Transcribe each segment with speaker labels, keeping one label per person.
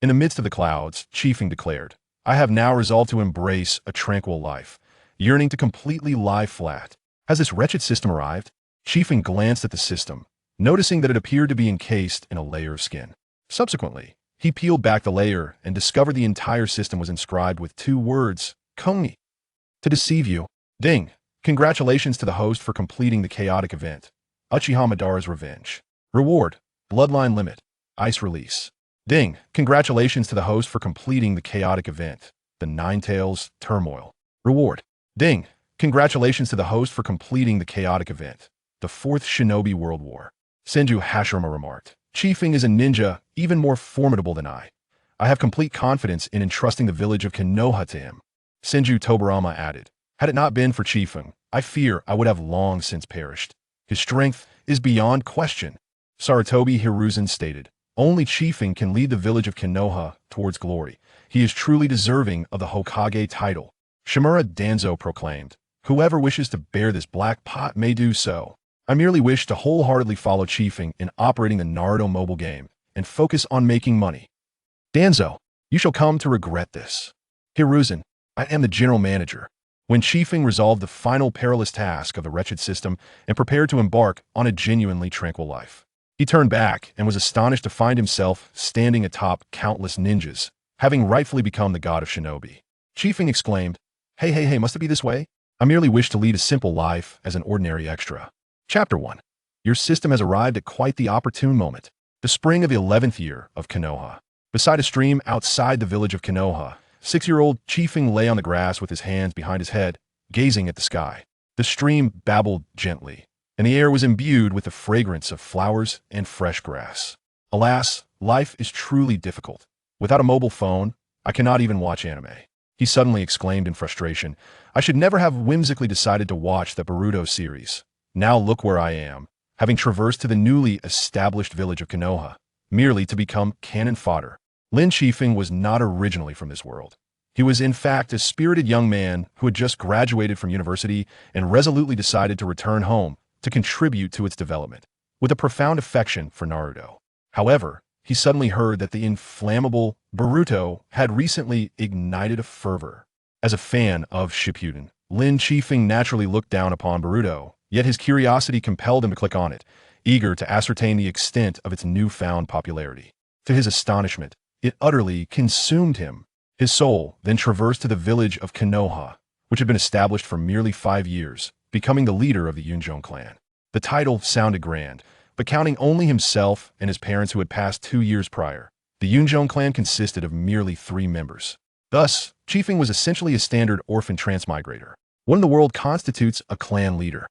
Speaker 1: In the midst of the clouds, Chiefing declared, "I have now resolved to embrace a tranquil life, yearning to completely lie flat." Has this wretched system arrived? Chiefing glanced at the system, noticing that it appeared to be encased in a layer of skin. Subsequently, he peeled back the layer and discovered the entire system was inscribed with two words, Konoha. To deceive you. Ding. Congratulations to the host for completing the chaotic event. Uchiha Madara's Revenge. Reward. Bloodline Limit. Ice Release. Ding. Congratulations to the host for completing the chaotic event. The Nine Tails Turmoil. Reward. Ding. Congratulations to the host for completing the chaotic event. The Fourth Shinobi World War. Senju Hashirama remarked, "Chiefing is a ninja even more formidable than I. I have complete confidence in entrusting the village of Konoha to him." Senju Tobirama added, "Had it not been for Chiefing, I fear I would have long since perished. His strength is beyond question." Sarutobi Hiruzen stated, "Only Chiefing can lead the village of Konoha towards glory. He is truly deserving of the Hokage title." Shimura Danzo proclaimed, "Whoever wishes to bear this black pot may do so. I merely wish to wholeheartedly follow Chiefing in operating the Naruto mobile game and focus on making money." Danzo, "You shall come to regret this." Hiruzen, "I am the general manager." When Chiefing resolved the final perilous task of the wretched system and prepared to embark on a genuinely tranquil life, he turned back and was astonished to find himself standing atop countless ninjas, having rightfully become the god of shinobi. Chiefing exclaimed, Hey, must it be this way? I merely wish to lead a simple life as an ordinary extra." Chapter 1. Your system has arrived at quite the opportune moment. The spring of the 11th year of Konoha. Beside a stream outside the village of Konoha, 6-year-old Chiefing lay on the grass with his hands behind his head, gazing at the sky. The stream babbled gently, and the air was imbued with the fragrance of flowers and fresh grass. Alas, life is truly difficult. Without a mobile phone, I cannot even watch anime. He suddenly exclaimed in frustration, "I should never have whimsically decided to watch the Boruto series. Now look where I am, having traversed to the newly established village of Konoha, merely to become cannon fodder." Lin Chiefing was not originally from this world. He was in fact a spirited young man who had just graduated from university and resolutely decided to return home to contribute to its development, with a profound affection for Naruto. However, he suddenly heard that the inflammable Boruto had recently ignited a fervor. As a fan of Shippuden, Lin Chiefing naturally looked down upon Boruto, yet his curiosity compelled him to click on it, eager to ascertain the extent of its newfound popularity. To his astonishment, it utterly consumed him. His soul then traversed to the village of Konoha, which had been established for merely 5 years, becoming the leader of the Unjoon clan. The title sounded grand, but counting only himself and his parents who had passed 2 years prior, the Unjoon clan consisted of merely 3 members. Thus, Chiefing was essentially a standard orphan transmigrator. What in the world constitutes a clan leader?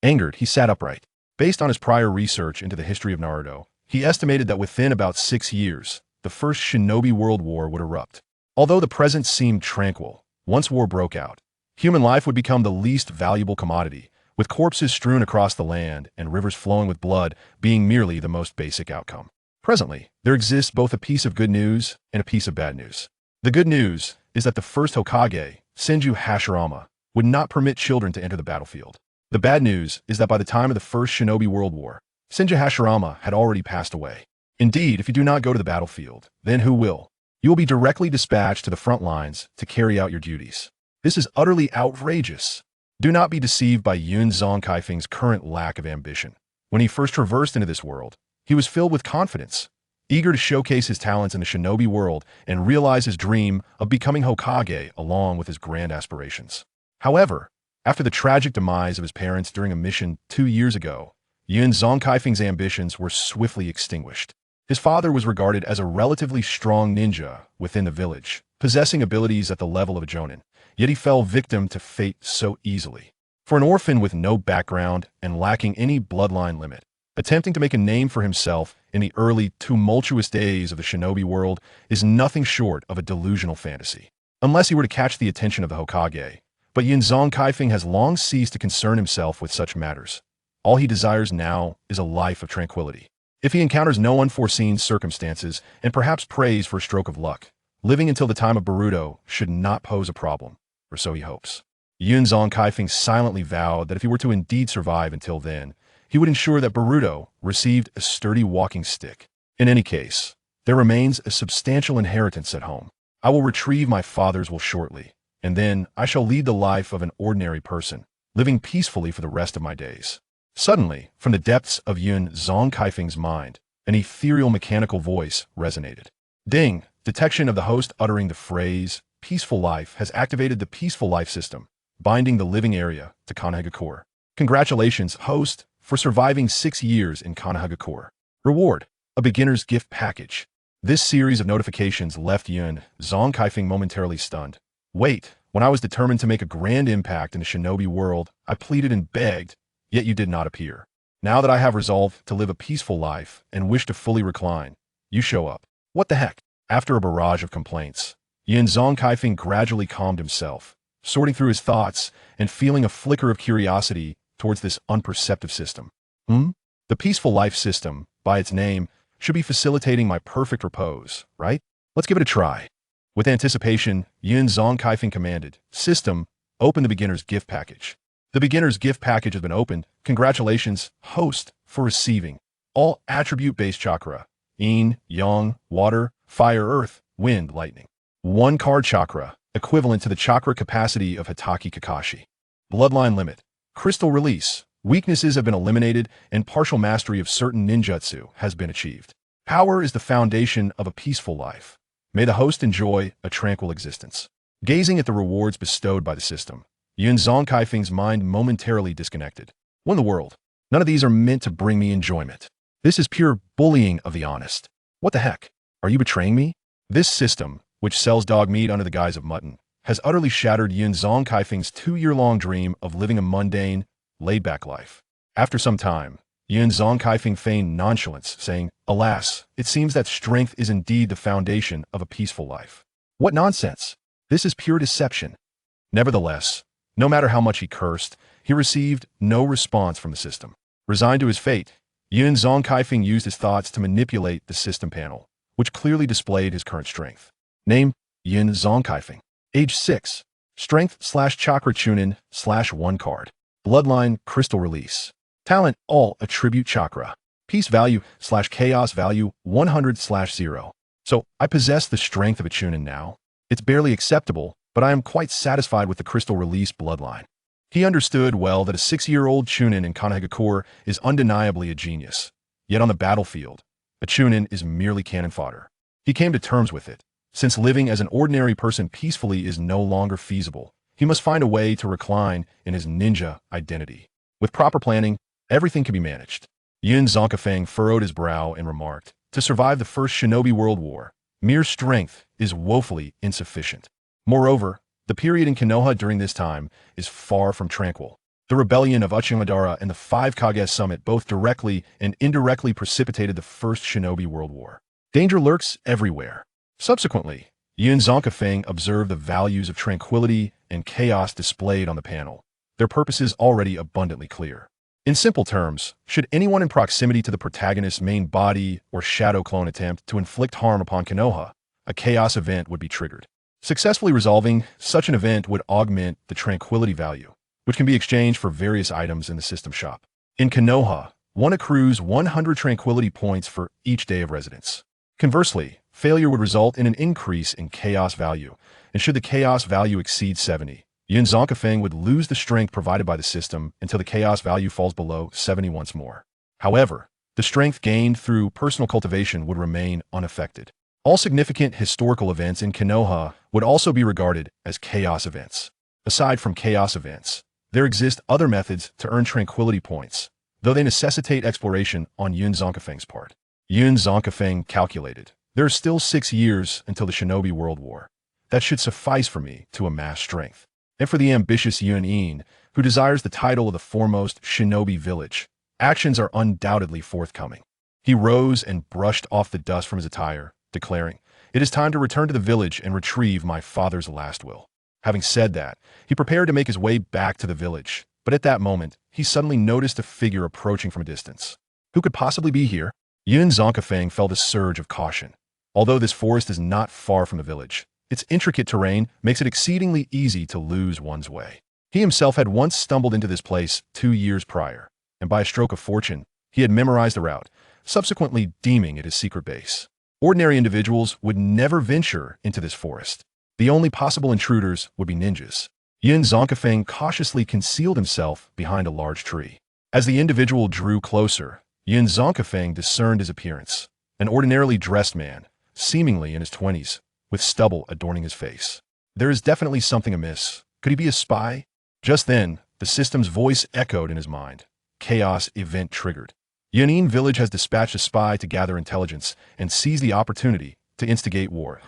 Speaker 1: Angered, he sat upright. Based on his prior research into the history of Naruto, he estimated that within about 6 years, the first Shinobi World War would erupt. Although the present seemed tranquil, once war broke out, human life would become the least valuable commodity, with corpses strewn across the land and rivers flowing with blood being merely the most basic outcome. Presently, there exists both a piece of good news and a piece of bad news. The good news is that the first Hokage, Senju Hashirama, would not permit children to enter the battlefield. The bad news is that by the time of the First Shinobi World War, Senju Hashirama had already passed away. Indeed, if you do not go to the battlefield, then who will? You will be directly dispatched to the front lines to carry out your duties. This is utterly outrageous. Do not be deceived by Yun Zongkaifeng's current lack of ambition. When he first traversed into this world, he was filled with confidence, eager to showcase his talents in the shinobi world and realize his dream of becoming Hokage along with his grand aspirations. However, after the tragic demise of his parents during a mission 2 years ago, Yun Zongkaifeng's ambitions were swiftly extinguished. His father was regarded as a relatively strong ninja within the village, possessing abilities at the level of a jonin, yet he fell victim to fate so easily. For an orphan with no background and lacking any bloodline limit, attempting to make a name for himself in the early, tumultuous days of the shinobi world is nothing short of a delusional fantasy. Unless he were to catch the attention of the Hokage, but Yun Zongkaifeng has long ceased to concern himself with such matters. All he desires now is a life of tranquility. If he encounters no unforeseen circumstances and perhaps prays for a stroke of luck, living until the time of Boruto should not pose a problem, or so he hopes. Yun Zongkaifeng silently vowed that if he were to indeed survive until then, he would ensure that Boruto received a sturdy walking stick. In any case, There remains a substantial inheritance at home. I will retrieve my father's will shortly, and then I shall lead the life of an ordinary person, living peacefully for the rest of my days. Suddenly, from the depths of Yun Zongkaifeng's mind, an ethereal mechanical voice resonated. Ding! Detection of the host uttering the phrase, peaceful life, has activated the peaceful life system, binding the living area to Konoha. Congratulations, host, for surviving 6 years in Konoha. Reward, a beginner's gift package. This series of notifications left Yun Zongkaifeng momentarily stunned. Wait, when I was determined to make a grand impact in the shinobi world, I pleaded and begged, yet you did not appear. Now that I have resolved to live a peaceful life and wish to fully recline, you show up. What the heck? After a barrage of complaints, Yun Zongkaifeng gradually calmed himself, sorting through his thoughts and feeling a flicker of curiosity towards this unperceptive system. The peaceful life system, by its name, should be facilitating my perfect repose, right? Let's give it a try. With anticipation, Yun Zongkaifeng commanded, System, open the beginner's gift package. The beginner's gift package has been opened. Congratulations, host, for receiving all attribute-based chakra. Yin, Yang, Water, Fire, Earth, Wind, Lightning. 1 card chakra, equivalent to the chakra capacity of Hitaki Kakashi. Bloodline limit. Crystal release. Weaknesses have been eliminated and partial mastery of certain ninjutsu has been achieved. Power is the foundation of a peaceful life. May the host enjoy a tranquil existence. Gazing at the rewards bestowed by the system, Yun Zongkaifeng's mind momentarily disconnected. What in the world? None of these are meant to bring me enjoyment. This is pure bullying of the honest. What the heck? Are you betraying me? This system, which sells dog meat under the guise of mutton, has utterly shattered Yun Zongkaifeng's 2-year-long dream of living a mundane, laid-back life. After some time, Yun Zongkaifeng feigned nonchalance, saying, Alas, it seems that strength is indeed the foundation of a peaceful life. What nonsense! This is pure deception. Nevertheless, no matter how much he cursed, he received no response from the system. Resigned to his fate, Yun Zongkaifeng used his thoughts to manipulate the system panel, which clearly displayed his current strength. Name, Yun Zongkaifeng. Age 6. Strength/Chakra Chunin /1 card. Bloodline Crystal Release. Talent All Attribute Chakra. Peace value/Chaos value 100/0. So, I possess the strength of a Chunin now. It's barely acceptable, but I am quite satisfied with the Crystal Release bloodline. He understood well that a 6-year-old Chunin in Konoha is undeniably a genius. Yet on the battlefield, a Chunin is merely cannon fodder. He came to terms with it. Since living as an ordinary person peacefully is no longer feasible, he must find a way to recline in his ninja identity. With proper planning, everything can be managed. Yun Zongkaifeng furrowed his brow and remarked, To survive the First Shinobi World War, mere strength is woefully insufficient. Moreover, the period in Konoha during this time is far from tranquil. The rebellion of Madara and the 5 Kage summit both directly and indirectly precipitated the First Shinobi World War. Danger lurks everywhere. Subsequently, Yun Zongkaifeng observed the values of tranquility and chaos displayed on the panel, their purposes already abundantly clear. In simple terms, should anyone in proximity to the protagonist's main body or shadow clone attempt to inflict harm upon Konoha, a chaos event would be triggered. Successfully resolving such an event would augment the tranquility value, which can be exchanged for various items in the system shop. In Konoha, one accrues 100 tranquility points for each day of residence. Conversely, failure would result in an increase in chaos value, and should the chaos value exceed 70, Yun Zongkaifeng would lose the strength provided by the system until the chaos value falls below 70 once more. However, the strength gained through personal cultivation would remain unaffected. All significant historical events in Konoha would also be regarded as chaos events. Aside from chaos events, there exist other methods to earn tranquility points, though they necessitate exploration on Yun Zongkaifeng's part. Yun Zongkaifeng calculated, there are still 6 years until the Shinobi World War. That should suffice for me to amass strength. And for the ambitious Yun In, who desires the title of the foremost shinobi village, actions are undoubtedly forthcoming. He rose and brushed off the dust from his attire, declaring, It is time to return to the village and retrieve my father's last will. Having said that, he prepared to make his way back to the village, but at that moment, he suddenly noticed a figure approaching from a distance. Who could possibly be here? Yun Zongkaifeng felt a surge of caution. Although this forest is not far from the village, its intricate terrain makes it exceedingly easy to lose one's way. He himself had once stumbled into this place 2 years prior, and by a stroke of fortune, he had memorized the route, subsequently deeming it his secret base. Ordinary individuals would never venture into this forest. The only possible intruders would be ninjas. Yin Zonkafeng cautiously concealed himself behind a large tree. As the individual drew closer, Yin Zonkafeng discerned his appearance. An ordinarily dressed man, seemingly in his 20s, with stubble adorning his face. There is definitely something amiss. Could he be a spy? Just then, the system's voice echoed in his mind. Chaos event triggered. Yunin village has dispatched a spy to gather intelligence and seize the opportunity to instigate war.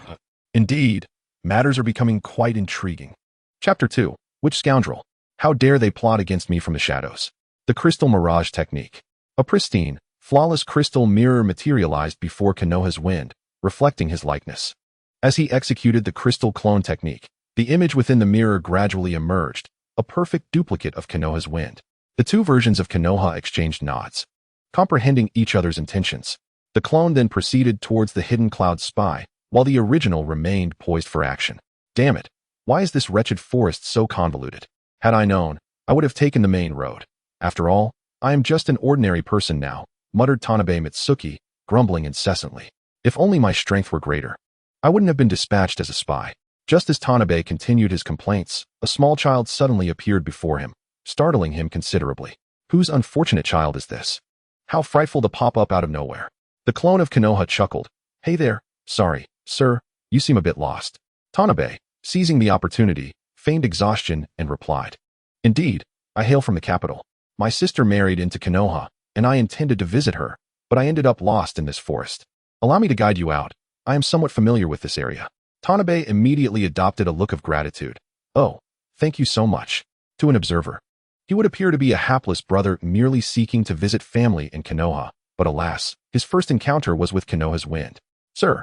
Speaker 1: Indeed, matters are becoming quite intriguing. Chapter 2. Which scoundrel? How dare they plot against me from the shadows? The Crystal Mirage Technique. A pristine, flawless crystal mirror materialized before Konoha's wind, reflecting his likeness. As he executed the crystal clone technique, the image within the mirror gradually emerged, a perfect duplicate of Konoha's wind. The two versions of Konoha exchanged nods. Comprehending each other's intentions, the clone then proceeded towards the hidden cloud spy, while the original remained poised for action. Damn it! Why is this wretched forest so convoluted? Had I known, I would have taken the main road. After all, I am just an ordinary person now, muttered Tanabe Mitsuki, grumbling incessantly. If only my strength were greater, I wouldn't have been dispatched as a spy. Just as Tanabe continued his complaints, a small child suddenly appeared before him, startling him considerably. Whose unfortunate child is this? How frightful to pop up out of nowhere. The clone of Konoha chuckled. Hey there, sorry, sir, you seem a bit lost. Tanabe, seizing the opportunity, feigned exhaustion and replied. Indeed, I hail from the capital. My sister married into Konoha, and I intended to visit her, but I ended up lost in this forest. Allow me to guide you out. I am somewhat familiar with this area. Tanabe immediately adopted a look of gratitude. Oh, thank you so much. To an observer, he would appear to be a hapless brother merely seeking to visit family in Konoha, but alas, his first encounter was with Konoha's wind. Sir,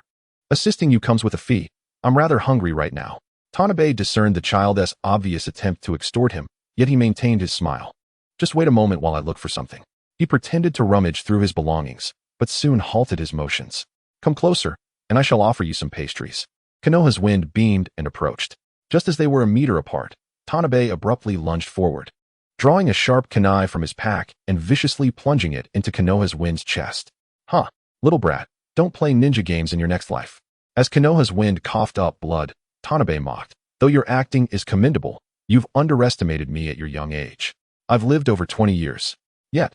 Speaker 1: assisting you comes with a fee. I'm rather hungry right now. Tanabe discerned the child's obvious attempt to extort him, yet he maintained his smile. Just wait a moment while I look for something. He pretended to rummage through his belongings, but soon halted his motions. Come closer, and I shall offer you some pastries. Konoha's wind beamed and approached. Just as they were a meter apart, Tanabe abruptly lunged forward, drawing a sharp kunai from his pack and viciously plunging it into Konoha's wind's chest. Huh, little brat, don't play ninja games in your next life. As Konoha's wind coughed up blood, Tanabe mocked. Though your acting is commendable, you've underestimated me at your young age. I've lived over 20 years. Yet,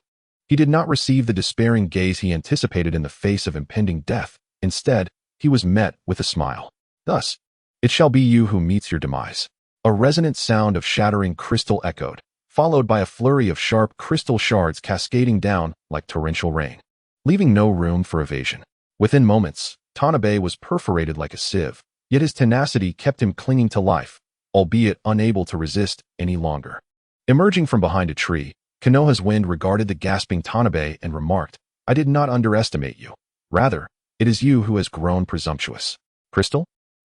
Speaker 1: he did not receive the despairing gaze he anticipated in the face of impending death. Instead, he was met with a smile. Thus, it shall be you who meets your demise. A resonant sound of shattering crystal echoed, followed by a flurry of sharp crystal shards cascading down like torrential rain, leaving no room for evasion. Within moments, Tanabe was perforated like a sieve, yet his tenacity kept him clinging to life, albeit unable to resist any longer. Emerging from behind a tree, Konoha's wind regarded the gasping Tanabe and remarked, I did not underestimate you. Rather, it is you who has grown presumptuous. Crystal?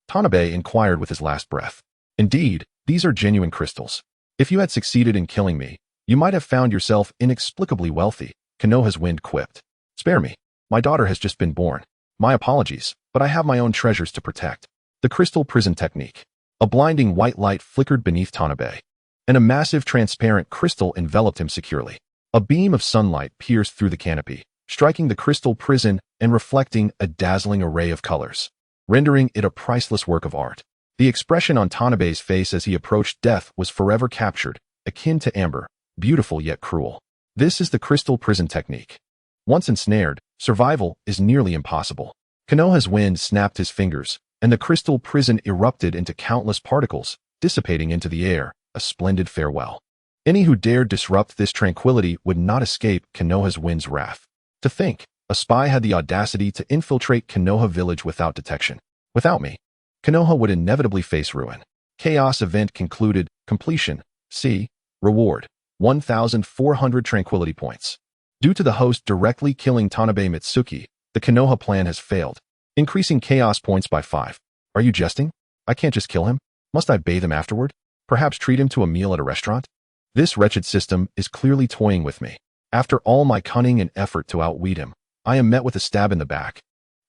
Speaker 1: Tanabe inquired with his last breath. Indeed, these are genuine crystals. If you had succeeded in killing me, you might have found yourself inexplicably wealthy, Konoha's wind quipped. Spare me. My daughter has just been born. My apologies, but I have my own treasures to protect. The crystal prison technique. A blinding white light flickered beneath Tanabe, and a massive transparent crystal enveloped him securely. A beam of sunlight pierced through the canopy, striking the crystal prison and reflecting a dazzling array of colors, rendering it a priceless work of art. The expression on Tanabe's face as he approached death was forever captured, akin to amber, beautiful yet cruel. This is the crystal prison technique. Once ensnared, survival is nearly impossible. Konoha's wind snapped his fingers, and the crystal prison erupted into countless particles, dissipating into the air, a splendid farewell. Any who dared disrupt this tranquility would not escape Konoha's wind's wrath. To think, a spy had the audacity to infiltrate Konoha village without detection. Without me, Konoha would inevitably face ruin. Chaos event concluded. Completion. C. Reward. 1,400 tranquility points. Due to the host directly killing Tanabe Mitsuki, the Konoha plan has failed, increasing chaos points by 5. Are you jesting? I can't just kill him. Must I bathe him afterward? Perhaps treat him to a meal at a restaurant? This wretched system is clearly toying with me. After all my cunning and effort to outwit him, I am met with a stab in the back.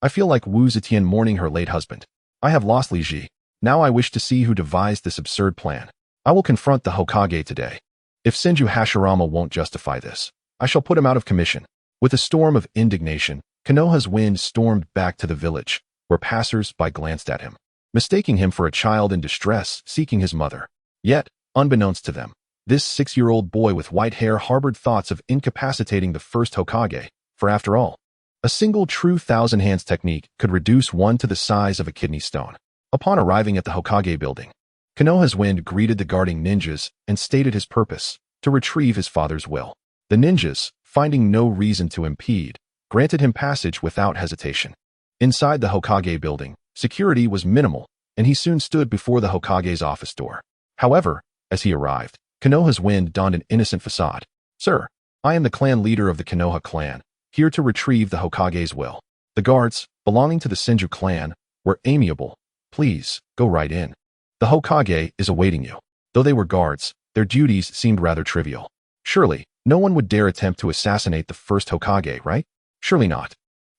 Speaker 1: I feel like Wu Zetian mourning her late husband. I have lost Li Ji. Now I wish to see who devised this absurd plan. I will confront the Hokage today. If Senju Hashirama won't justify this, I shall put him out of commission. With a storm of indignation, Konoha's wind stormed back to the village, where passers-by glanced at him, mistaking him for a child in distress seeking his mother. Yet, unbeknownst to them, this 6-year-old boy with white hair harbored thoughts of incapacitating the first Hokage, for after all, a single true thousand hands technique could reduce one to the size of a kidney stone. Upon arriving at the Hokage building, Konoha's wind greeted the guarding ninjas and stated his purpose, to retrieve his father's will. The ninjas, finding no reason to impede, granted him passage without hesitation. Inside the Hokage building, security was minimal, and he soon stood before the Hokage's office door. However, as he arrived, Konoha's wind donned an innocent facade. "Sir, I am the clan leader of the Konoha clan, here to retrieve the Hokage's will." The guards, belonging to the Senju clan, were amiable. "Please, go right in. The Hokage is awaiting you." Though they were guards, their duties seemed rather trivial. Surely, no one would dare attempt to assassinate the first Hokage, right? Surely not.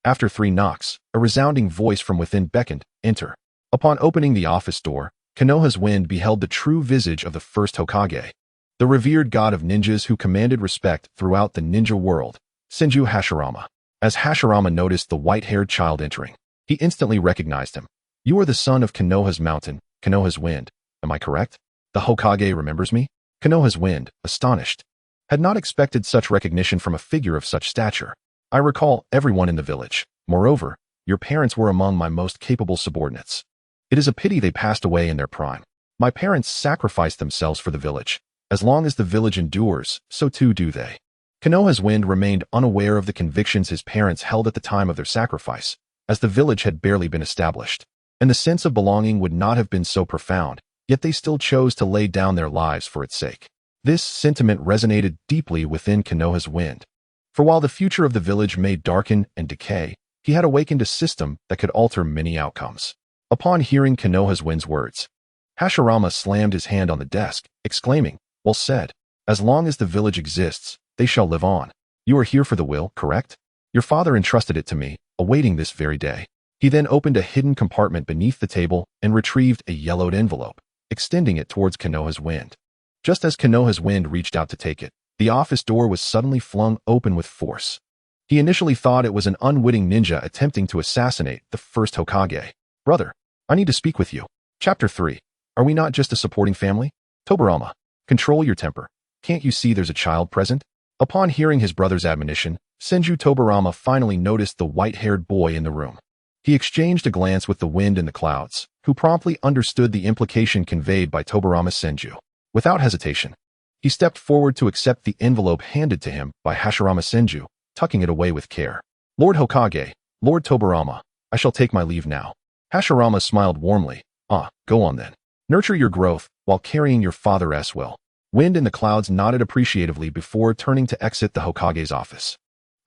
Speaker 1: After 3 knocks, a resounding voice from within beckoned, "Enter." Upon opening the office door, Konoha's wind beheld the true visage of the first Hokage, the revered god of ninjas who commanded respect throughout the ninja world, Senju Hashirama. As Hashirama noticed the white-haired child entering, he instantly recognized him. "You are the son of Konoha's mountain, Konoha's wind, am I correct? The Hokage remembers me?" Konoha's wind, astonished, had not expected such recognition from a figure of such stature. "I recall everyone in the village. Moreover, your parents were among my most capable subordinates. It is a pity they passed away in their prime. My parents sacrificed themselves for the village. As long as the village endures, so too do they." Konoha's wind remained unaware of the convictions his parents held at the time of their sacrifice, as the village had barely been established, and the sense of belonging would not have been so profound, yet they still chose to lay down their lives for its sake. This sentiment resonated deeply within Konoha's wind. For while the future of the village may darken and decay, he had awakened a system that could alter many outcomes. Upon hearing Konoha's wind's words, Hashirama slammed his hand on the desk, exclaiming, "Well said. As long as the village exists, they shall live on. You are here for the will, correct? Your father entrusted it to me, awaiting this very day." He then opened a hidden compartment beneath the table and retrieved a yellowed envelope, extending it towards Konoha's wind. Just as Konoha's wind reached out to take it, the office door was suddenly flung open with force. He initially thought it was an unwitting ninja attempting to assassinate the first Hokage. "Brother, I need to speak with you." Chapter 3. Are we not just a supporting family? Tobirama, control your temper. Can't you see there's a child present? Upon hearing his brother's admonition, Senju Tobirama finally noticed the white-haired boy in the room. He exchanged a glance with the wind in the clouds, who promptly understood the implication conveyed by Tobirama Senju. Without hesitation, he stepped forward to accept the envelope handed to him by Hashirama Senju, tucking it away with care. "Lord Hokage, Lord Tobirama, I shall take my leave now." Hashirama smiled warmly. Go on then. Nurture your growth while carrying your father's will." Wind in the clouds nodded appreciatively before turning to exit the Hokage's office.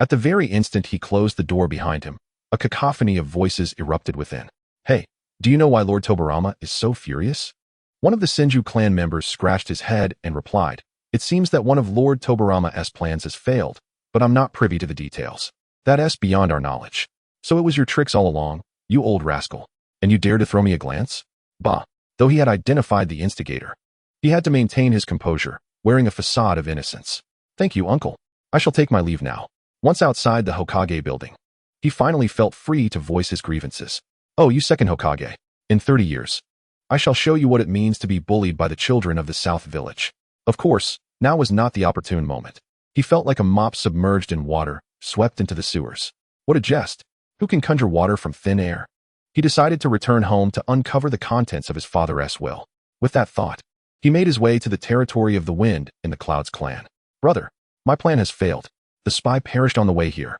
Speaker 1: At the very instant he closed the door behind him, a cacophony of voices erupted within. "Hey, do you know why Lord Tobirama is so furious?" One of the Senju clan members scratched his head and replied, "It seems that one of Lord Tobirama's plans has failed, but I'm not privy to the details. That's beyond our knowledge. So it was your tricks all along, you old rascal, and you dare to throw me a glance?" Bah! Though he had identified the instigator, he had to maintain his composure, wearing a facade of innocence. "Thank you, uncle. I shall take my leave now." Once outside the Hokage building, he finally felt free to voice his grievances. "Oh, you second Hokage. In 30 years, I shall show you what it means to be bullied by the children of the South Village." Of course, now was not the opportune moment. He felt like a mop submerged in water, swept into the sewers. What a jest! Who can conjure water from thin air? He decided to return home to uncover the contents of his father's will. With that thought, he made his way to the territory of the Wind in the Clouds clan. "Brother, my plan has failed. The spy perished on the way here.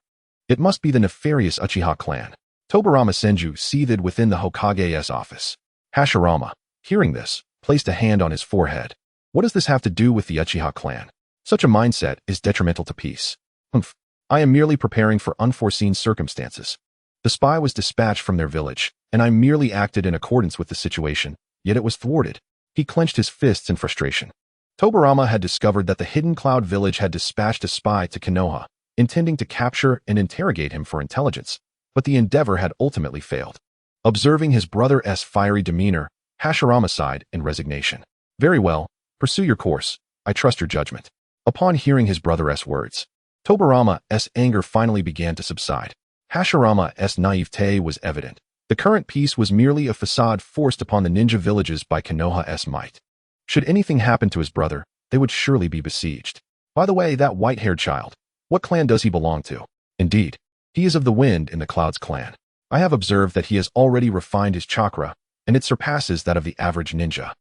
Speaker 1: It must be the nefarious Uchiha clan." Tobirama Senju seethed within the Hokage's office. Hashirama, hearing this, placed a hand on his forehead. "What does this have to do with the Uchiha clan? Such a mindset is detrimental to peace." "Humph. I am merely preparing for unforeseen circumstances. The spy was dispatched from their village, and I merely acted in accordance with the situation, yet it was thwarted." He clenched his fists in frustration. Tobirama had discovered that the Hidden Cloud village had dispatched a spy to Konoha, intending to capture and interrogate him for intelligence, but the endeavor had ultimately failed. Observing his brother's fiery demeanor, Hashirama sighed in resignation. "Very well, pursue your course. I trust your judgment." Upon hearing his brother's words, Tobirama's anger finally began to subside. Hashirama's naivete was evident. The current peace was merely a facade forced upon the ninja villages by Konoha's might. Should anything happen to his brother, they would surely be besieged. By the way, that white-haired child, what clan does he belong to? Indeed, he is of the Wind in the Clouds clan. I have observed that he has already refined his chakra, and it surpasses that of the average ninja.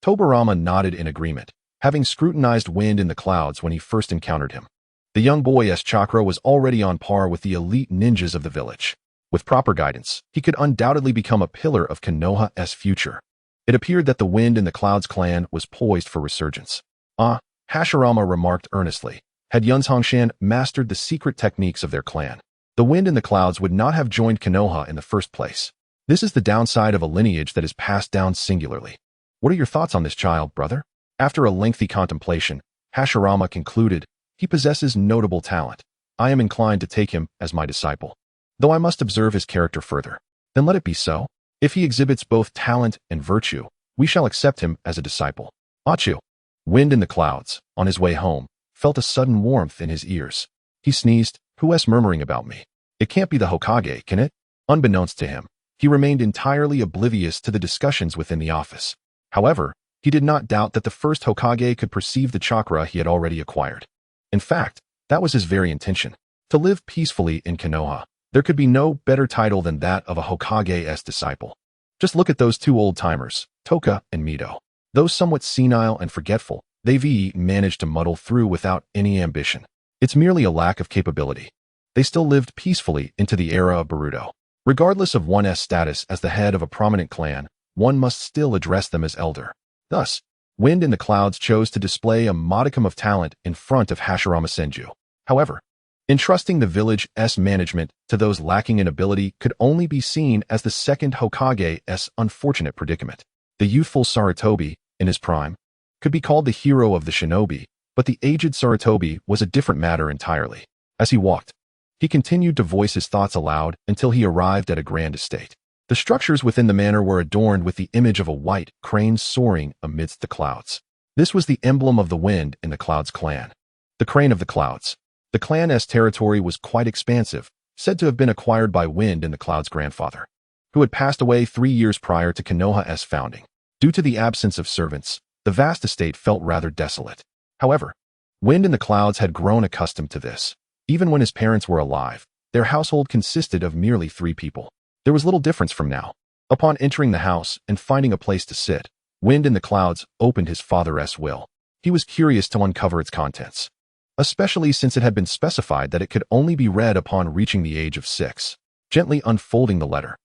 Speaker 1: Tobirama nodded in agreement, having scrutinized Wind in the Clouds when he first encountered him. The young boy's chakra was already on par with the elite ninjas of the village. With proper guidance, he could undoubtedly become a pillar of Konoha's future. It appeared that the Wind in the Clouds clan was poised for resurgence. Hashirama remarked earnestly. Had Yunzhongshan mastered the secret techniques of their clan, the Wind in the Clouds would not have joined Konoha in the first place. This is the downside of a lineage that is passed down singularly. What are your thoughts on this child, brother? After a lengthy contemplation, Hashirama concluded, he possesses notable talent. I am inclined to take him as my disciple. Though I must observe his character further. Then let it be so. If he exhibits both talent and virtue, we shall accept him as a disciple. Achu. Wind in the Clouds, on his way home, felt a sudden warmth in his ears. He sneezed. Who's murmuring about me? It can't be the Hokage, can it? Unbeknownst to him, he remained entirely oblivious to the discussions within the office. However, he did not doubt that the first Hokage could perceive the chakra he had already acquired. In fact, that was his very intention. To live peacefully in Konoha. There could be no better title than that of a Hokage's disciple. Just look at those two old-timers, Toka and Mito. Though somewhat senile and forgetful, they've managed to muddle through without any ambition. It's merely a lack of capability. They still lived peacefully into the era of Boruto. Regardless of one's status as the head of a prominent clan, one must still address them as elder. Thus, Wind in the Clouds chose to display a modicum of talent in front of Hashirama Senju. However, entrusting the village's management to those lacking in ability could only be seen as the second Hokage's unfortunate predicament. The youthful Sarutobi, in his prime, could be called the hero of the shinobi, but the aged Sarutobi was a different matter entirely. As he walked, he continued to voice his thoughts aloud until he arrived at a grand estate. The structures within the manor were adorned with the image of a white crane soaring amidst the clouds. This was the emblem of the Wind in the Clouds clan. The Crane of the Clouds. The clan's territory was quite expansive, said to have been acquired by Wind in the Clouds' grandfather, who had passed away 3 years prior to Konoha's founding. Due to the absence of servants, the vast estate felt rather desolate. However, Wind in the Clouds had grown accustomed to this. Even when his parents were alive, their household consisted of merely 3 people. There was little difference from now. Upon entering the house and finding a place to sit, Wind in the Clouds opened his father's will. He was curious to uncover its contents, especially since it had been specified that it could only be read upon reaching the age of 6. Gently unfolding the letter,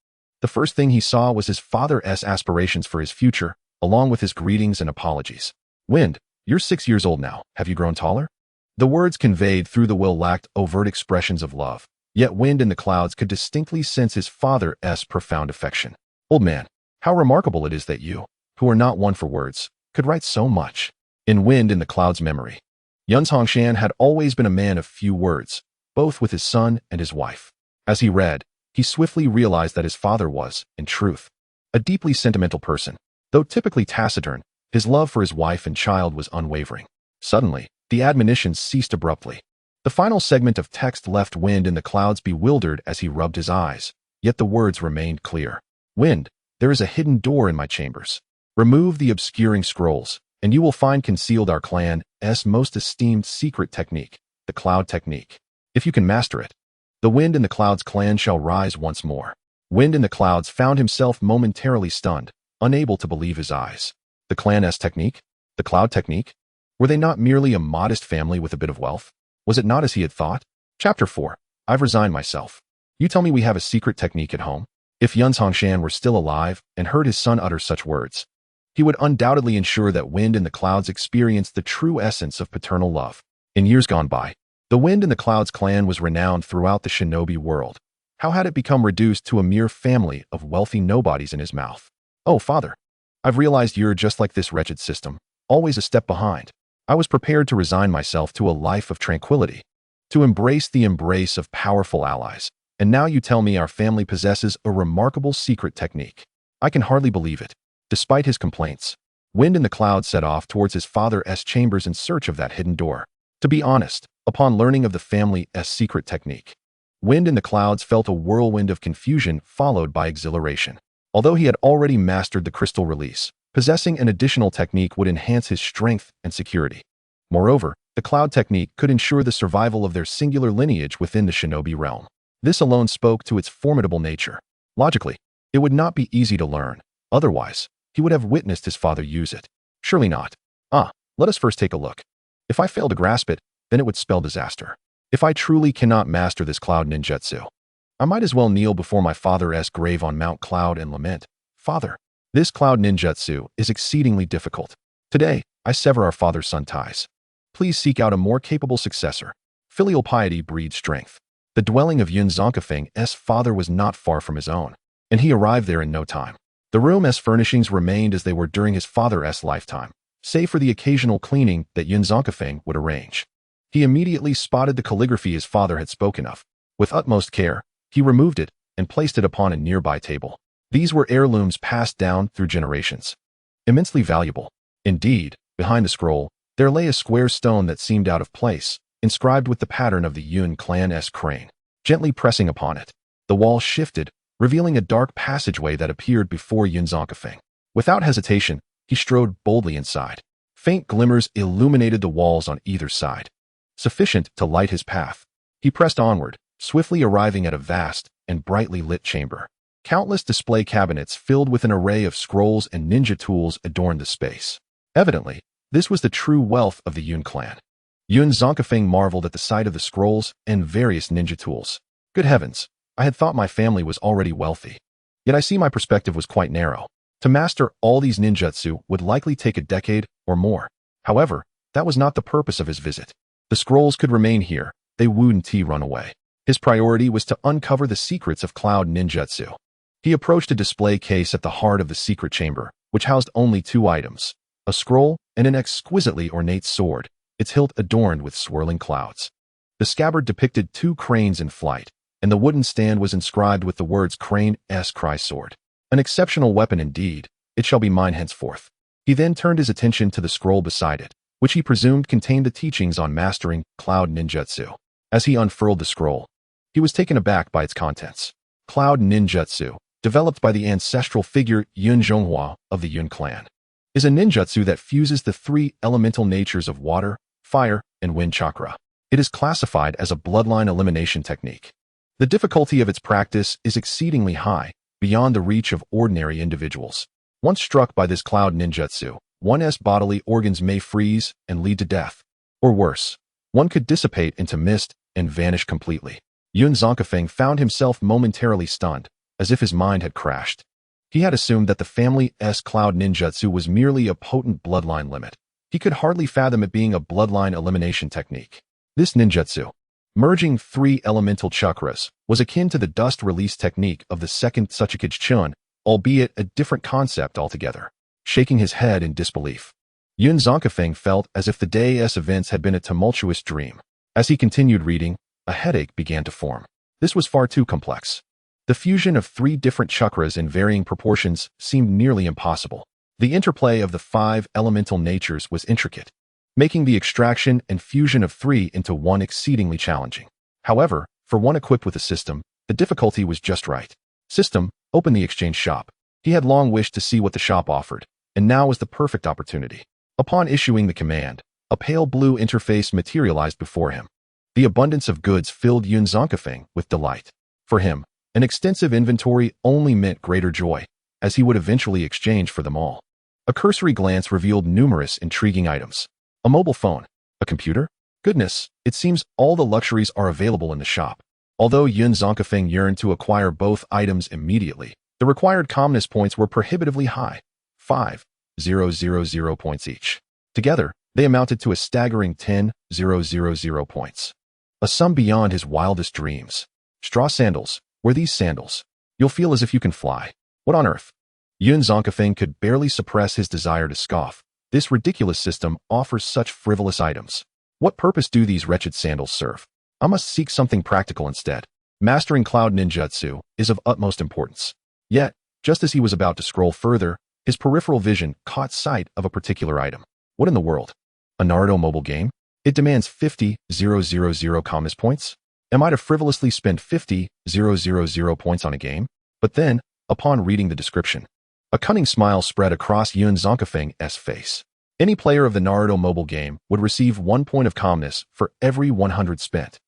Speaker 1: the first thing he saw was his father's aspirations for his future, along with his greetings and apologies. Wind, you're 6 years old now. Have you grown taller? The words conveyed through the will lacked overt expressions of love, yet Wind in the Clouds could distinctly sense his father's profound affection. Old man, how remarkable it is that you, who are not one for words, could write so much. In Wind in the Clouds' memory, Yunzhongshan had always been a man of few words, both with his son and his wife. As he read, he swiftly realized that his father was, in truth, a deeply sentimental person. Though typically taciturn, his love for his wife and child was unwavering. Suddenly, the admonitions ceased abruptly. The final segment of text left Wind in the Clouds bewildered as he rubbed his eyes, yet the words remained clear. Wind, there is a hidden door in my chambers. Remove the obscuring scrolls, and you will find concealed our clan's most esteemed secret technique, the Cloud Technique. If you can master it, the Wind in the Clouds clan shall rise once more. Wind in the Clouds found himself momentarily stunned, unable to believe his eyes. The clan's technique? The Cloud Technique? Were they not merely a modest family with a bit of wealth? Was it not as he had thought? Chapter 4. I've resigned myself. You tell me we have a secret technique at home? If Yunzhongshan were still alive and heard his son utter such words, he would undoubtedly ensure that Wind in the Clouds experienced the true essence of paternal love. In years gone by, the Wind in the Clouds clan was renowned throughout the shinobi world. How had it become reduced to a mere family of wealthy nobodies in his mouth? Oh, father, I've realized you're just like this wretched system, always a step behind. I was prepared to resign myself to a life of tranquility, to embrace the embrace of powerful allies, and now you tell me our family possesses a remarkable secret technique. I can hardly believe it. Despite his complaints, Wind in the Clouds set off towards his father's chambers in search of that hidden door. To be honest, upon learning of the family's secret technique, Wind in the clouds felt a whirlwind of confusion followed by exhilaration. Although he had already mastered the crystal release, possessing an additional technique would enhance his strength and security. Moreover, the cloud technique could ensure the survival of their singular lineage within the shinobi realm. This alone spoke to its formidable nature. Logically, it would not be easy to learn. Otherwise, he would have witnessed his father use it. Surely not. Let us first take a look. If I fail to grasp it, then it would spell disaster. If I truly cannot master this cloud ninjutsu, I might as well kneel before my father's grave on Mount Cloud and lament, "Father, this cloud ninjutsu is exceedingly difficult. Today, I sever our father-son ties. Please seek out a more capable successor." Filial piety breeds strength. The dwelling of Yun Zonkafeng's father was not far from his own, and he arrived there in no time. The room's furnishings remained as they were during his father's lifetime, save for the occasional cleaning that Yun Zonkafeng would arrange. He immediately spotted the calligraphy his father had spoken of. With utmost care, he removed it and placed it upon a nearby table. These were heirlooms passed down through generations. Immensely valuable. Indeed, behind the scroll, there lay a square stone that seemed out of place, inscribed with the pattern of the Yun clan's crane. Gently pressing upon it, the wall shifted, revealing a dark passageway that appeared before Yun Zonkafeng. Without hesitation, he strode boldly inside. Faint glimmers illuminated the walls on either side, sufficient to light his path. He pressed onward, swiftly arriving at a vast and brightly lit chamber. Countless display cabinets filled with an array of scrolls and ninja tools adorned the space. Evidently, this was the true wealth of the Yun clan. Yun Zonkafeng marveled at the sight of the scrolls and various ninja tools. Good heavens, I had thought my family was already wealthy. Yet I see my perspective was quite narrow. To master all these ninjutsu would likely take a decade or more. However, that was not the purpose of his visit. The scrolls could remain here, they wouldn't run away. His priority was to uncover the secrets of cloud ninjutsu. He approached a display case at the heart of the secret chamber, which housed only two items, a scroll and an exquisitely ornate sword, its hilt adorned with swirling clouds. The scabbard depicted two cranes in flight, and the wooden stand was inscribed with the words Crane's Cry Sword. An exceptional weapon indeed, it shall be mine henceforth. He then turned his attention to the scroll beside it, which he presumed contained the teachings on mastering cloud ninjutsu. As he unfurled the scroll, he was taken aback by its contents. Cloud ninjutsu, developed by the ancestral figure Yun Zhonghua of the Yun clan, is a ninjutsu that fuses the three elemental natures of water, fire, and wind chakra. It is classified as a bloodline elimination technique. The difficulty of its practice is exceedingly high, beyond the reach of ordinary individuals. Once struck by this cloud ninjutsu, one's bodily organs may freeze and lead to death. Or worse, one could dissipate into mist and vanish completely. Yun Zonkafeng found himself momentarily stunned, as if his mind had crashed. He had assumed that the family's cloud ninjutsu was merely a potent bloodline limit. He could hardly fathom it being a bloodline elimination technique. This ninjutsu, merging three elemental chakras, was akin to the dust release technique of the second Tsuchikage Chun, albeit a different concept altogether. Shaking his head in disbelief, Yun Zonkafeng felt as if the day's events had been a tumultuous dream. As he continued reading, a headache began to form. This was far too complex. The fusion of three different chakras in varying proportions seemed nearly impossible. The interplay of the five elemental natures was intricate, making the extraction and fusion of three into one exceedingly challenging. However, for one equipped with a system, the difficulty was just right. System, open the exchange shop. He had long wished to see what the shop offered, and now was the perfect opportunity. Upon issuing the command, a pale blue interface materialized before him. The abundance of goods filled Yun Zonkafeng with delight. For him, an extensive inventory only meant greater joy, as he would eventually exchange for them all. A cursory glance revealed numerous intriguing items. A mobile phone, a computer? Goodness, it seems all the luxuries are available in the shop. Although Yun Zonkafeng yearned to acquire both items immediately, the required calmness points were prohibitively high, 5,000 points each. Together, they amounted to a staggering 10,000 points. A sum beyond his wildest dreams. Straw sandals, wear these sandals. You'll feel as if you can fly. What on earth? Yun Zonkafeng could barely suppress his desire to scoff. This ridiculous system offers such frivolous items. What purpose do these wretched sandals serve? I must seek something practical instead. Mastering cloud ninjutsu is of utmost importance. Yet, just as he was about to scroll further, his peripheral vision caught sight of a particular item. What in the world? A Naruto mobile game? It demands 50,000 calmness points? Am I to frivolously spend 50,000 points on a game? But then, upon reading the description, a cunning smile spread across Yun Zonkafeng's face. Any player of the Naruto mobile game would receive 1 point of calmness for every 100 spent.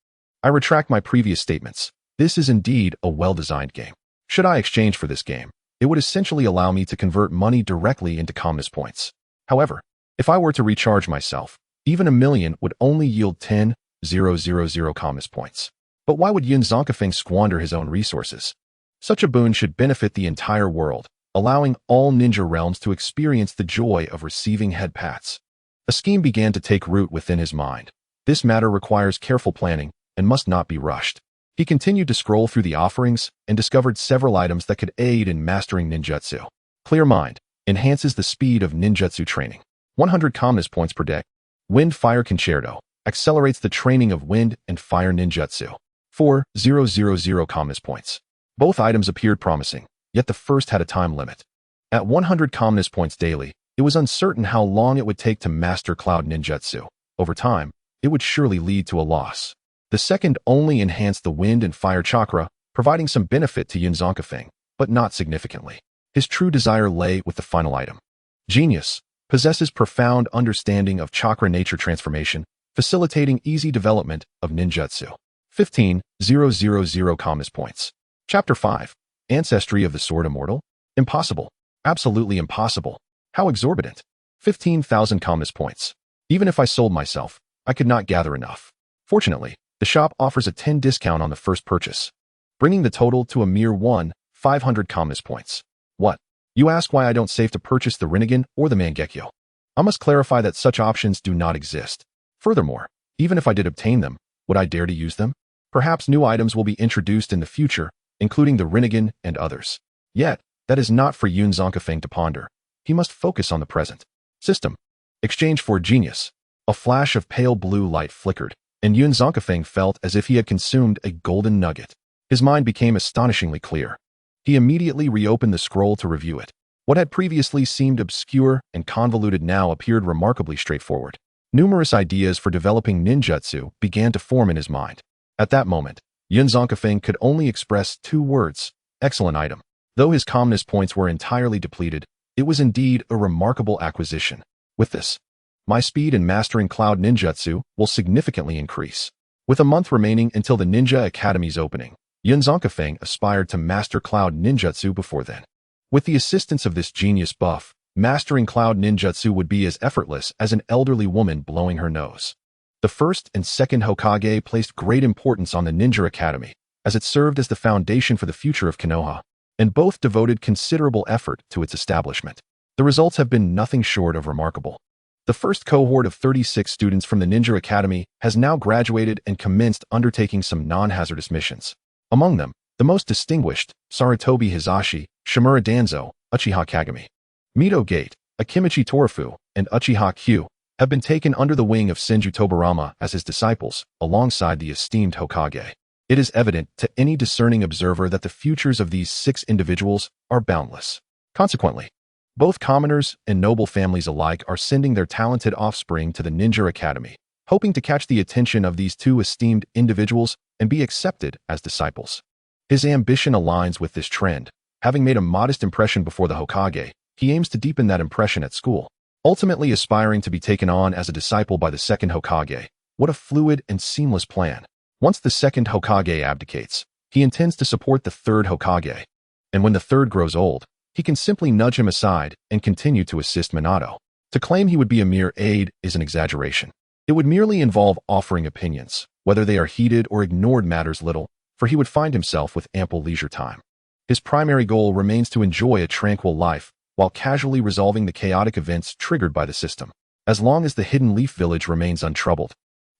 Speaker 1: I retract my previous statements. This is indeed a well-designed game. Should I exchange for this game, it would essentially allow me to convert money directly into calmness points. However, if I were to recharge myself, even 1,000,000 would only yield 10,000 calmness points. But why would Yun Zonkafeng squander his own resources? Such a boon should benefit the entire world, allowing all ninja realms to experience the joy of receiving head pats. A scheme began to take root within his mind. This matter requires careful planning and must not be rushed. He continued to scroll through the offerings and discovered several items that could aid in mastering ninjutsu. Clear mind enhances the speed of ninjutsu training. 100 calmness points per day. Wind-Fire Concerto accelerates the training of wind and fire ninjutsu. 4,000 calmness points. Both items appeared promising, yet the first had a time limit. At 100 calmness points daily, it was uncertain how long it would take to master cloud ninjutsu. Over time, it would surely lead to a loss. The second only enhanced the wind and fire chakra, providing some benefit to Yun Zonkafeng, but not significantly. His true desire lay with the final item. Genius possesses profound understanding of chakra nature transformation, facilitating easy development of ninjutsu. 15,000 calmness points. Chapter 5. Ancestry of the Sword Immortal? Impossible. Absolutely impossible. How exorbitant. 15,000 calmness points. Even if I sold myself, I could not gather enough. Fortunately, the shop offers a 10 discount on the first purchase, bringing the total to a mere 500 calmness points. What? You ask why I don't save to purchase the Rinnegan or the Mangekyo. I must clarify that such options do not exist. Furthermore, even if I did obtain them, would I dare to use them? Perhaps new items will be introduced in the future, including the Rinnegan and others. Yet, that is not for Yun Zonkafeng to ponder. He must focus on the present. System. Exchange for genius. A flash of pale blue light flickered, and Yun Zonkafeng felt as if he had consumed a golden nugget. His mind became astonishingly clear. He immediately reopened the scroll to review it. What had previously seemed obscure and convoluted now appeared remarkably straightforward. Numerous ideas for developing ninjutsu began to form in his mind. At that moment, Yun Zonkafeng could only express 2 words, excellent item. Though his calmness points were entirely depleted, it was indeed a remarkable acquisition. With this, my speed in mastering cloud ninjutsu will significantly increase. With a month remaining until the Ninja Academy's opening, Yun Zonkafeng aspired to master cloud ninjutsu before then. With the assistance of this genius buff, mastering cloud ninjutsu would be as effortless as an elderly woman blowing her nose. The first and second Hokage placed great importance on the Ninja Academy, as it served as the foundation for the future of Konoha, and both devoted considerable effort to its establishment. The results have been nothing short of remarkable. The first cohort of 36 students from the Ninja Academy has now graduated and commenced undertaking some non-hazardous missions. Among them, the most distinguished, Sarutobi Hizashi, Shimura Danzo, Uchiha Kagami, Mito Gate, Akimichi Torafu, and Uchiha Q, have been taken under the wing of Senju Tobirama as his disciples, alongside the esteemed Hokage. It is evident to any discerning observer that the futures of these 6 individuals are boundless. Consequently, both commoners and noble families alike are sending their talented offspring to the Ninja Academy, hoping to catch the attention of these 2 esteemed individuals and be accepted as disciples. His ambition aligns with this trend. Having made a modest impression before the Hokage, he aims to deepen that impression at school, ultimately aspiring to be taken on as a disciple by the second Hokage. What a fluid and seamless plan. Once the second Hokage abdicates, he intends to support the third Hokage. And when the third grows old, he can simply nudge him aside and continue to assist Minato. To claim he would be a mere aide is an exaggeration. It would merely involve offering opinions. Whether they are heeded or ignored matters little, for he would find himself with ample leisure time. His primary goal remains to enjoy a tranquil life, while casually resolving the chaotic events triggered by the system. As long as the Hidden Leaf Village remains untroubled,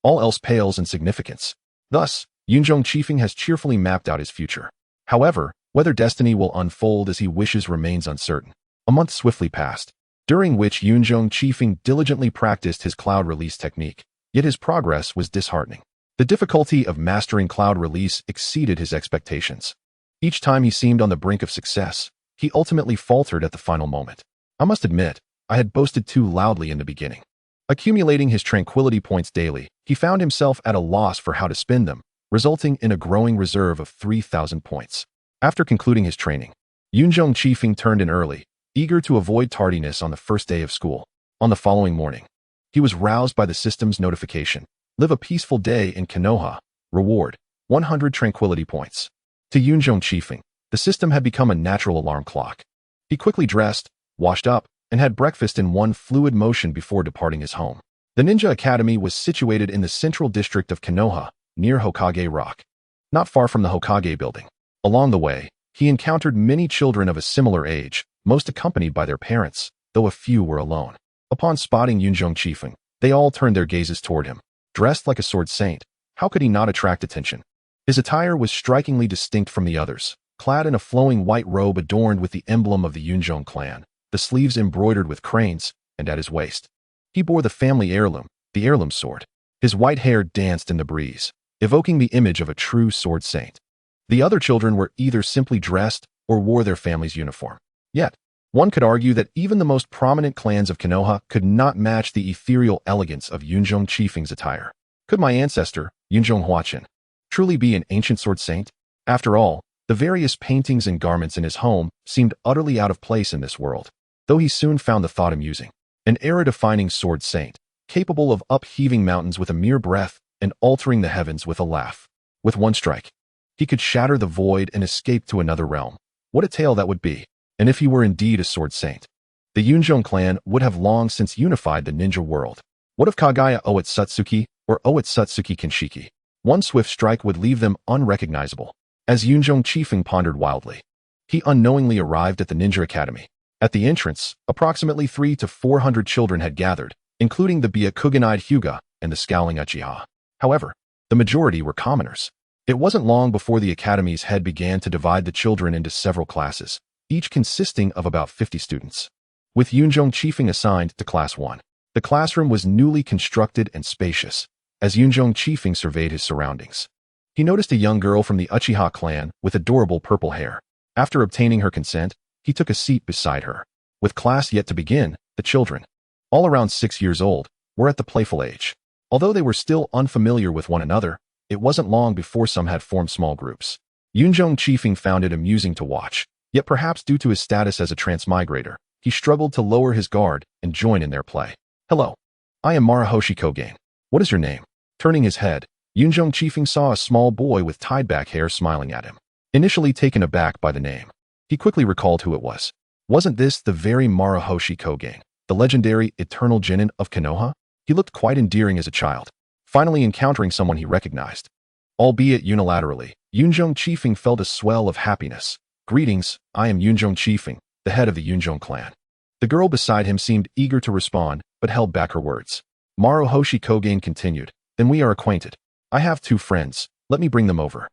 Speaker 1: all else pales in significance. Thus, Yunjong Chiefing has cheerfully mapped out his future. However, whether destiny will unfold as he wishes remains uncertain. A month swiftly passed, during which Yunjong Chiefing diligently practiced his cloud release technique, yet his progress was disheartening. The difficulty of mastering cloud release exceeded his expectations. Each time he seemed on the brink of success, he ultimately faltered at the final moment. I must admit, I had boasted too loudly in the beginning. Accumulating his tranquility points daily, he found himself at a loss for how to spend them, resulting in a growing reserve of 3,000 points. After concluding his training, Yunjong Chifeng turned in early, eager to avoid tardiness on the first day of school. On the following morning, he was roused by the system's notification. Live a peaceful day in Konoha. Reward, 100 tranquility points. To Yunjong Chifeng, the system had become a natural alarm clock. He quickly dressed, washed up, and had breakfast in one fluid motion before departing his home. The Ninja Academy was situated in the central district of Konoha, near Hokage Rock, not far from the Hokage building. Along the way, he encountered many children of a similar age, most accompanied by their parents, though a few were alone. Upon spotting Yunjong Chifeng, they all turned their gazes toward him. Dressed like a sword saint, how could he not attract attention? His attire was strikingly distinct from the others, clad in a flowing white robe adorned with the emblem of the Yunjong clan, the sleeves embroidered with cranes, and at his waist, he bore the family heirloom, the heirloom sword. His white hair danced in the breeze, evoking the image of a true sword saint. The other children were either simply dressed or wore their family's uniform. Yet, one could argue that even the most prominent clans of Konoha could not match the ethereal elegance of Yunjong Chifeng's attire. Could my ancestor, Yunjong Huachin, truly be an ancient sword saint? After all, the various paintings and garments in his home seemed utterly out of place in this world, though he soon found the thought amusing. An era-defining sword saint, capable of upheaving mountains with a mere breath and altering the heavens with a laugh. With one strike, he could shatter the void and escape to another realm. What a tale that would be! And if he were indeed a sword saint, the Yunjong clan would have long since unified the ninja world. What if Kagaya Oatsutsuki or Oatsutsuki Kenshiki? One swift strike would leave them unrecognizable. As Yunjong Chifeng pondered wildly, he unknowingly arrived at the Ninja Academy. At the entrance, approximately 300 to 400 children had gathered, including the Byakugan-eyed Hyuga and the scowling Uchiha. However, the majority were commoners. It wasn't long before the academy's head began to divide the children into several classes, each consisting of about 50 students. With Yunjong Chifeng assigned to Class 1, the classroom was newly constructed and spacious. As Yunjong Chifeng surveyed his surroundings, he noticed a young girl from the Uchiha clan with adorable purple hair. After obtaining her consent, he took a seat beside her. With class yet to begin, the children, all around 6 years old, were at the playful age. Although they were still unfamiliar with one another, it wasn't long before some had formed small groups. Yunjong Chifeng found it amusing to watch, yet perhaps due to his status as a transmigrator, he struggled to lower his guard and join in their play. Hello. I am Marahoshi Kogen. What is your name? Turning his head, Yunjong Chifeng saw a small boy with tied-back hair smiling at him. Initially taken aback by the name, he quickly recalled who it was. Wasn't this the very Marahoshi Kogen, the legendary eternal genin of Konoha? He looked quite endearing as a child, finally encountering someone he recognized. Albeit unilaterally, Yunjong Chifeng felt a swell of happiness. Greetings, I am Yunjong Chifeng, the head of the Yunjong clan. The girl beside him seemed eager to respond, but held back her words. Marahoshi Kogen continued, then we are acquainted. I have 2 friends, let me bring them over.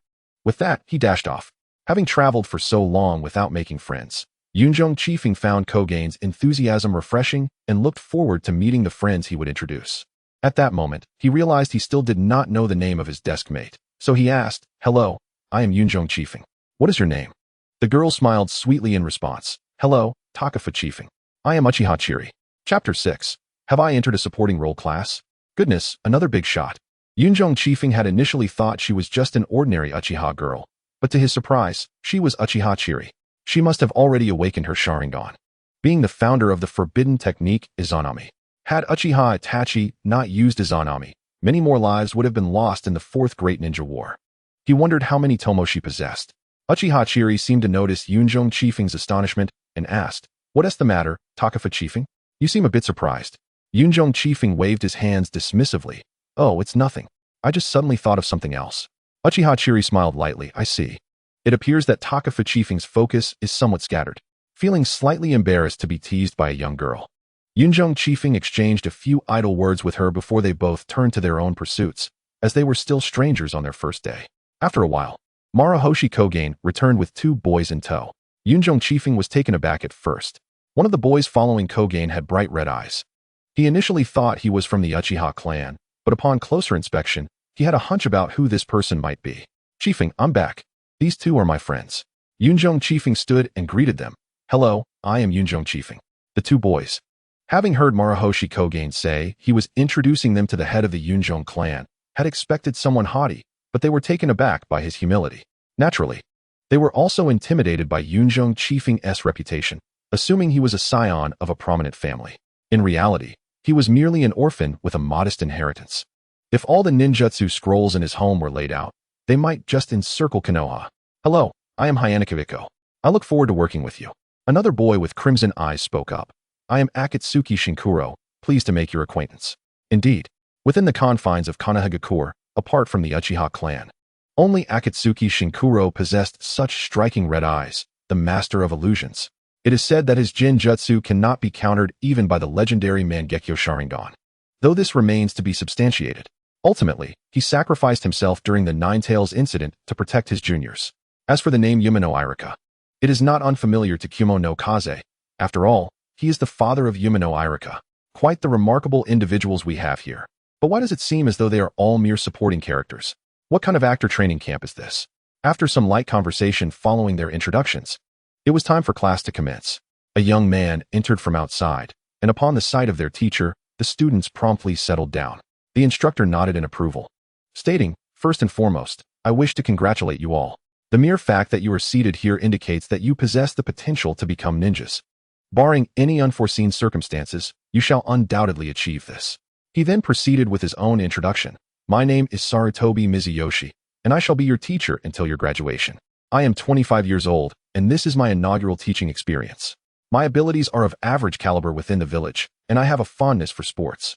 Speaker 1: With that, he dashed off. Having traveled for so long without making friends, Yunjong Chifeng found Kogen's enthusiasm refreshing and looked forward to meeting the friends he would introduce. At that moment, he realized he still did not know the name of his desk mate, so he asked, Hello, I am Yunjong Chifeng. What is your name? The girl smiled sweetly in response. Hello, Takafa Chifeng. I am Uchiha Chiri. Chapter 6. Have I entered a supporting role class? Goodness, another big shot. Yunjong Chifeng had initially thought she was just an ordinary Uchiha girl, but to his surprise, she was Uchiha Chiri. She must have already awakened her Sharingan. Being the founder of the forbidden technique Izanami, had Uchiha Itachi not used Izanami, many more lives would have been lost in the 4th Great Ninja War. He wondered how many tomo she possessed. Uchiha Chiri seemed to notice Yunjong Chifeng's astonishment and asked, What is the matter, Takafa Chifeng? You seem a bit surprised. Yunjong Chifeng waved his hands dismissively. Oh, it's nothing. I just suddenly thought of something else. Uchiha Chiri smiled lightly. I see. It appears that Takafa Chifeng's focus is somewhat scattered. Feeling slightly embarrassed to be teased by a young girl, Yunjong Chifeng exchanged a few idle words with her before they both turned to their own pursuits, as they were still strangers on their first day. After a while, Marahoshi Kogen returned with 2 boys in tow. Yunjong Chifeng was taken aback at first. One of the boys following Kogen had bright red eyes. He initially thought he was from the Uchiha clan, but upon closer inspection, he had a hunch about who this person might be. Chifeng, I'm back. These 2 are my friends. Yunjong Chifeng stood and greeted them. Hello, I am Yunjong Chifeng. The 2 boys, having heard Marahoshi Kogen say he was introducing them to the head of the Yunjong clan, had expected someone haughty, but they were taken aback by his humility. Naturally, they were also intimidated by Yunjung Chiefing's reputation, assuming he was a scion of a prominent family. In reality, he was merely an orphan with a modest inheritance. If all the ninjutsu scrolls in his home were laid out, they might just encircle Konoha. "Hello, I am Hyanakaviko. I look forward to working with you." Another boy with crimson eyes spoke up. "I am Akatsuki Shinkuro, pleased to make your acquaintance." Indeed, within the confines of Konohagakure, apart from the Uchiha clan, only Akatsuki Shinkuro possessed such striking red eyes, the master of illusions. It is said that his Jinjutsu cannot be countered even by the legendary Mangekyo Sharingan. Though this remains to be substantiated, ultimately, he sacrificed himself during the Nine Tails incident to protect his juniors. As for the name Yuma no Irika, it is not unfamiliar to Kumo no Kaze. After all, he is the father of Yuma no Irika. Quite the remarkable individuals we have here. But why does it seem as though they are all mere supporting characters? What kind of actor training camp is this? After some light conversation following their introductions, it was time for class to commence. A young man entered from outside, and upon the sight of their teacher, the students promptly settled down. The instructor nodded in approval, stating, "First and foremost, I wish to congratulate you all. The mere fact that you are seated here indicates that you possess the potential to become ninjas. Barring any unforeseen circumstances, you shall undoubtedly achieve this." He then proceeded with his own introduction. "My name is Sarutobi Mizuyoshi, and I shall be your teacher until your graduation. I am 25 years old, and this is my inaugural teaching experience. My abilities are of average caliber within the village, and I have a fondness for sports.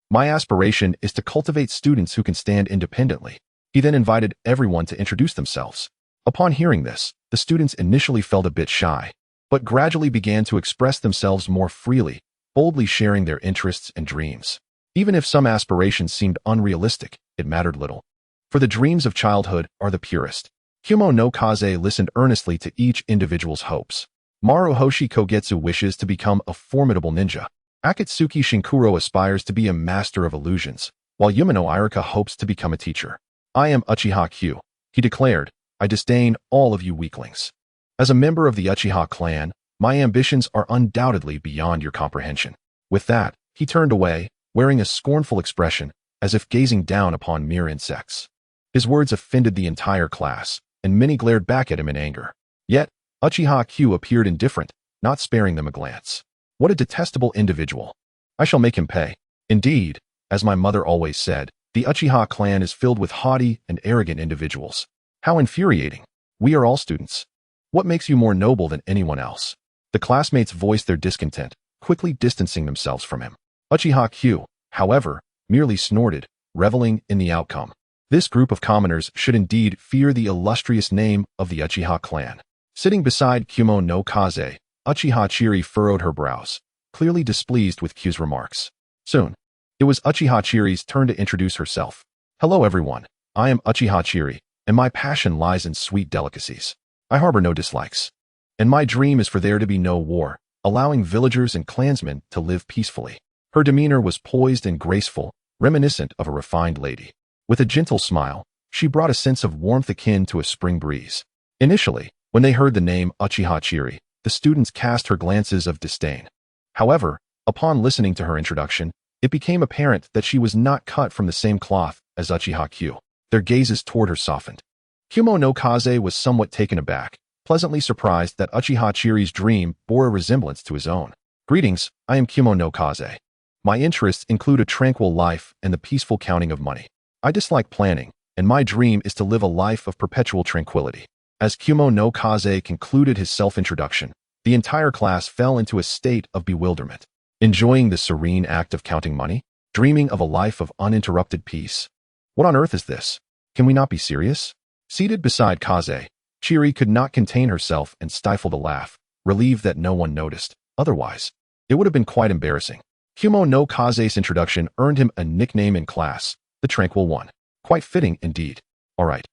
Speaker 1: My aspiration is to cultivate students who can stand independently." He then invited everyone to introduce themselves. Upon hearing this, the students initially felt a bit shy, but gradually began to express themselves more freely, boldly sharing their interests and dreams. Even if some aspirations seemed unrealistic, it mattered little. For the dreams of childhood are the purest. Kumo no Kaze listened earnestly to each individual's hopes. Maruhoshi Kogetsu wishes to become a formidable ninja. Akatsuki Shinkuro aspires to be a master of illusions, while Yuma no Irika hopes to become a teacher. "I am Uchiha Q," he declared. "I disdain all of you weaklings. As a member of the Uchiha clan, my ambitions are undoubtedly beyond your comprehension." With that, he turned away, wearing a scornful expression, as if gazing down upon mere insects. His words offended the entire class, and many glared back at him in anger. Yet, Uchiha Q appeared indifferent, not sparing them a glance. "What a detestable individual. I shall make him pay." Indeed, as my mother always said, the Uchiha clan is filled with haughty and arrogant individuals. How infuriating. We are all students. What makes you more noble than anyone else? The classmates voiced their discontent, quickly distancing themselves from him. Uchiha Q, however, merely snorted, reveling in the outcome. This group of commoners should indeed fear the illustrious name of the Uchiha clan. Sitting beside Kumo no Kaze, Uchiha Chiri furrowed her brows, clearly displeased with Q's remarks. Soon, it was Uchiha Chiri's turn to introduce herself. "Hello everyone, I am Uchiha Chiri, and my passion lies in sweet delicacies. I harbor no dislikes, and my dream is for there to be no war, allowing villagers and clansmen to live peacefully." Her demeanor was poised and graceful, reminiscent of a refined lady. With a gentle smile, she brought a sense of warmth akin to a spring breeze. Initially, when they heard the name Uchiha Chiri, the students cast her glances of disdain. However, upon listening to her introduction, it became apparent that she was not cut from the same cloth as Uchiha Q. Their gazes toward her softened. Kumo no Kaze was somewhat taken aback, pleasantly surprised that Uchiha Chiri's dream bore a resemblance to his own. "Greetings, I am Kumo no Kaze. My interests include a tranquil life and the peaceful counting of money. I dislike planning, and my dream is to live a life of perpetual tranquility." As Kumo no Kaze concluded his self-introduction, the entire class fell into a state of bewilderment. Enjoying the serene act of counting money? Dreaming of a life of uninterrupted peace? What on earth is this? Can we not be serious? Seated beside Kaze, Chiri could not contain herself and stifled a laugh, relieved that no one noticed. Otherwise, it would have been quite embarrassing. Kumo no Kaze's introduction earned him a nickname in class, the Tranquil One. Quite fitting indeed. All right,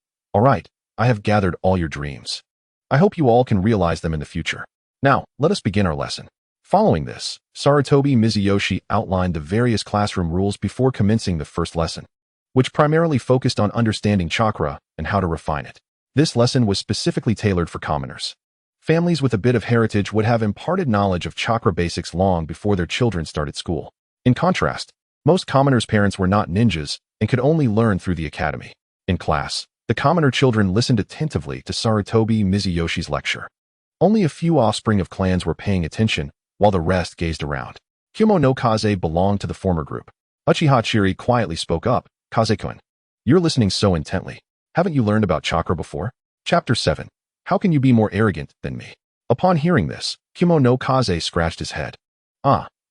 Speaker 1: I have gathered all your dreams. I hope you all can realize them in the future. Now, let us begin our lesson. Following this, Sarutobi Mizuyoshi outlined the various classroom rules before commencing the first lesson, which primarily focused on understanding chakra and how to refine it. This lesson was specifically tailored for commoners. Families with a bit of heritage would have imparted knowledge of chakra basics long before their children started school. In contrast, most commoners' parents were not ninjas and could only learn through the academy. In class, The commoner children listened attentively to Sarutobi Mizuyoshi's lecture. Only a few offspring of clans were paying attention, while the rest gazed around. Kumo no Kaze belonged to the former group. Uchiha Chiri quietly spoke up, Kaze-kun. You're listening so intently. Haven't you learned about chakra before? Chapter 7. How can you be more arrogant than me? Upon hearing this, Kumo no Kaze scratched his head.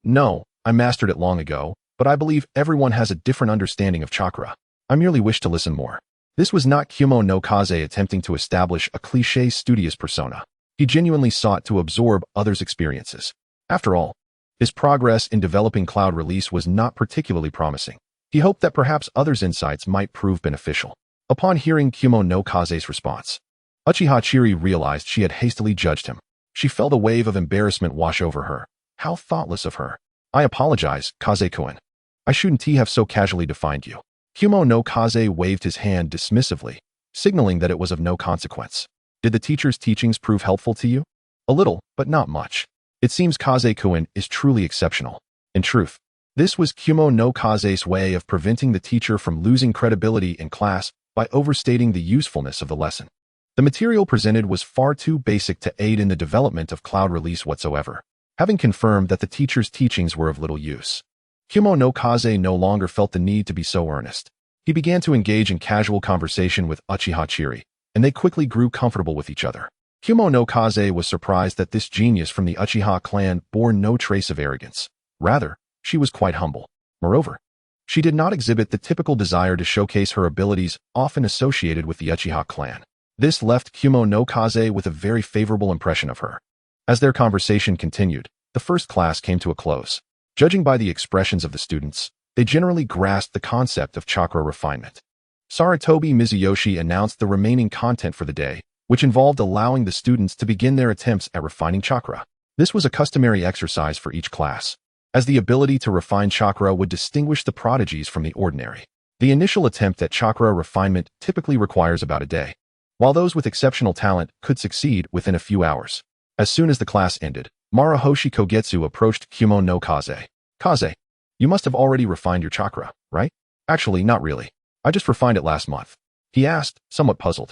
Speaker 1: No, I mastered it long ago, but I believe everyone has a different understanding of chakra. I merely wish to listen more. This was not Kumo no Kaze attempting to establish a cliché studious persona. He genuinely sought to absorb others' experiences. After all, his progress in developing cloud release was not particularly promising. He hoped that perhaps others' insights might prove beneficial. Upon hearing Kumo no Kaze's response, Uchiha Chiri realized she had hastily judged him. She felt a wave of embarrassment wash over her. How thoughtless of her. I apologize, Kaze-kun. I shouldn't have so casually defined you. Kumo no Kaze waved his hand dismissively, signaling that it was of no consequence. Did the teacher's teachings prove helpful to you? A little, but not much. It seems Kaze-kun is truly exceptional. In truth, this was Kumo no Kaze's way of preventing the teacher from losing credibility in class by overstating the usefulness of the lesson. The material presented was far too basic to aid in the development of cloud release whatsoever. Having confirmed that the teacher's teachings were of little use, Kumo no Kaze no longer felt the need to be so earnest. He began to engage in casual conversation with Uchiha Chiri, and they quickly grew comfortable with each other. Kumo no Kaze was surprised that this genius from the Uchiha clan bore no trace of arrogance. Rather, she was quite humble. Moreover, she did not exhibit the typical desire to showcase her abilities often associated with the Uchiha clan. This left Kumo no Kaze with a very favorable impression of her. As their conversation continued, the first class came to a close. Judging by the expressions of the students, they generally grasped the concept of chakra refinement. Sarutobi Mizuyoshi announced the remaining content for the day, which involved allowing the students to begin their attempts at refining chakra. This was a customary exercise for each class, as the ability to refine chakra would distinguish the prodigies from the ordinary. The initial attempt at chakra refinement typically requires about a day, while those with exceptional talent could succeed within a few hours. As soon as the class ended, Maruhoshi Kogetsu approached Kumo no Kaze. Kaze, you must have already refined your chakra, right? Actually, not really. I just refined it last month. He asked, somewhat puzzled.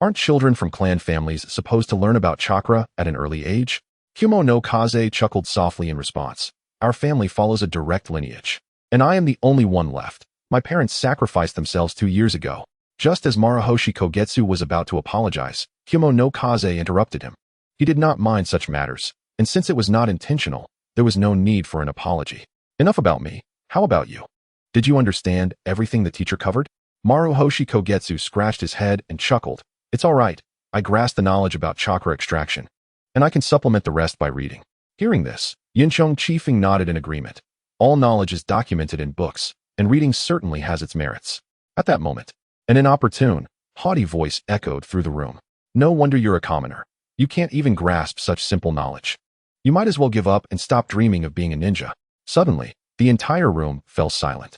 Speaker 1: Aren't children from clan families supposed to learn about chakra at an early age? Kumo no Kaze chuckled softly in response. Our family follows a direct lineage, and I am the only one left. My parents sacrificed themselves 2 years ago. Just as Maruhoshi Kogetsu was about to apologize, Kumo no Kaze interrupted him. He did not mind such matters, and since it was not intentional, there was no need for an apology. Enough about me. How about you? Did you understand everything the teacher covered? Maruhoshi Kogetsu scratched his head and chuckled. It's all right. I grasp the knowledge about chakra extraction, and I can supplement the rest by reading. Hearing this, Yinchong Chifeng nodded in agreement. All knowledge is documented in books, and reading certainly has its merits. At that moment, an inopportune, haughty voice echoed through the room. No wonder you're a commoner. You can't even grasp such simple knowledge. You might as well give up and stop dreaming of being a ninja. Suddenly, the entire room fell silent.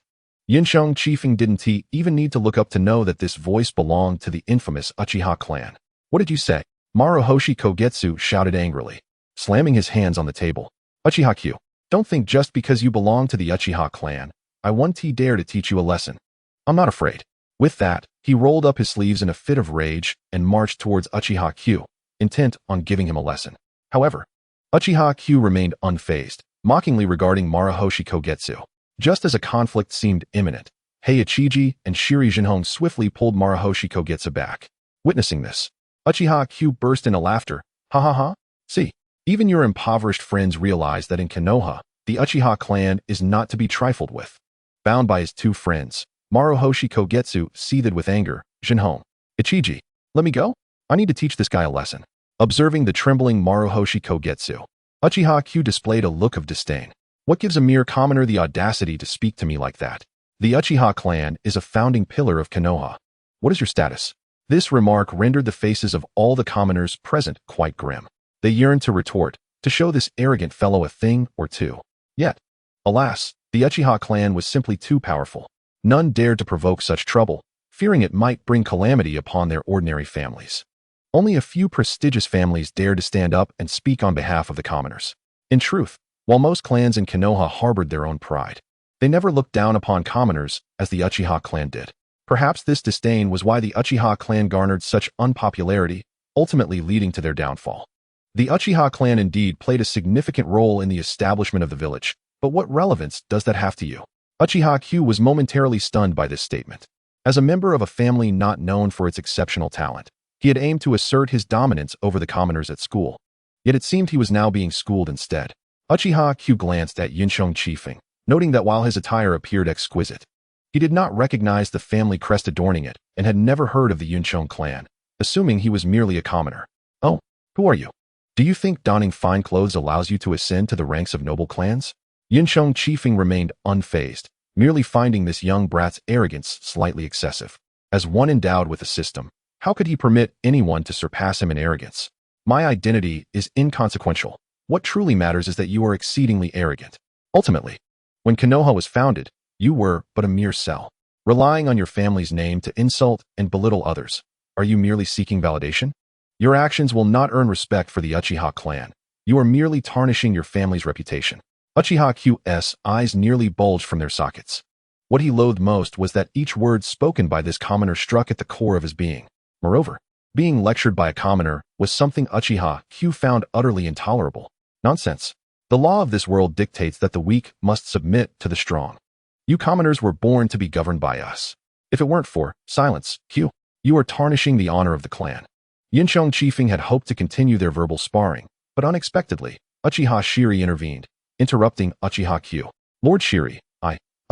Speaker 1: Yinchong Chifeng didn't even need to look up to know that this voice belonged to the infamous Uchiha clan. What did you say? Maruhoshi Kogetsu shouted angrily, slamming his hands on the table. Uchiha-Q, don't think just because you belong to the Uchiha clan, I won't dare to teach you a lesson. I'm not afraid. With that, he rolled up his sleeves in a fit of rage and marched towards Uchiha-Q, intent on giving him a lesson. However, Uchiha-Q remained unfazed, mockingly regarding Maruhoshi Kogetsu. Just as a conflict seemed imminent, Heiichiji and Shiri Jinhong swiftly pulled Maruhoshi Kogetsu back. Witnessing this, Uchiha-Q burst into laughter. Ha ha ha. See, even your impoverished friends realize that in Konoha, the Uchiha clan is not to be trifled with. Bound by his two friends, Maruhoshi Kogetsu seethed with anger. Jinhong, Ichiji, let me go? I need to teach this guy a lesson. Observing the trembling Maruhoshi Kogetsu, Uchiha-Q displayed a look of disdain. What gives a mere commoner the audacity to speak to me like that? The Uchiha clan is a founding pillar of Konoha. What is your status? This remark rendered the faces of all the commoners present quite grim. They yearned to retort, to show this arrogant fellow a thing or two. Yet, alas, the Uchiha clan was simply too powerful. None dared to provoke such trouble, fearing it might bring calamity upon their ordinary families. Only a few prestigious families dared to stand up and speak on behalf of the commoners. In truth, while most clans in Konoha harbored their own pride, they never looked down upon commoners as the Uchiha clan did. Perhaps this disdain was why the Uchiha clan garnered such unpopularity, ultimately leading to their downfall. The Uchiha clan indeed played a significant role in the establishment of the village, but what relevance does that have to you? Uchiha Q was momentarily stunned by this statement. As a member of a family not known for its exceptional talent, he had aimed to assert his dominance over the commoners at school. Yet it seemed he was now being schooled instead. Uchiha Q glanced at Yuncheng Qifeng, noting that while his attire appeared exquisite, he did not recognize the family crest adorning it and had never heard of the Yuncheng clan, assuming he was merely a commoner. Oh, who are you? Do you think donning fine clothes allows you to ascend to the ranks of noble clans? Yuncheng Qifeng remained unfazed, merely finding this young brat's arrogance slightly excessive. As one endowed with a system, how could he permit anyone to surpass him in arrogance? My identity is inconsequential. What truly matters is that you are exceedingly arrogant. Ultimately, when Konoha was founded, you were but a mere cell, relying on your family's name to insult and belittle others. Are you merely seeking validation? Your actions will not earn respect for the Uchiha clan. You are merely tarnishing your family's reputation. Uchiha Q's eyes nearly bulged from their sockets. What he loathed most was that each word spoken by this commoner struck at the core of his being. Moreover, being lectured by a commoner was something Uchiha Q found utterly intolerable. Nonsense. The law of this world dictates that the weak must submit to the strong. You commoners were born to be governed by us. If it weren't for silence, Q, you are tarnishing the honor of the clan. Yuncheng Qifeng had hoped to continue their verbal sparring, but unexpectedly, Uchiha Shiri intervened, interrupting Uchiha Q. Lord Shiri,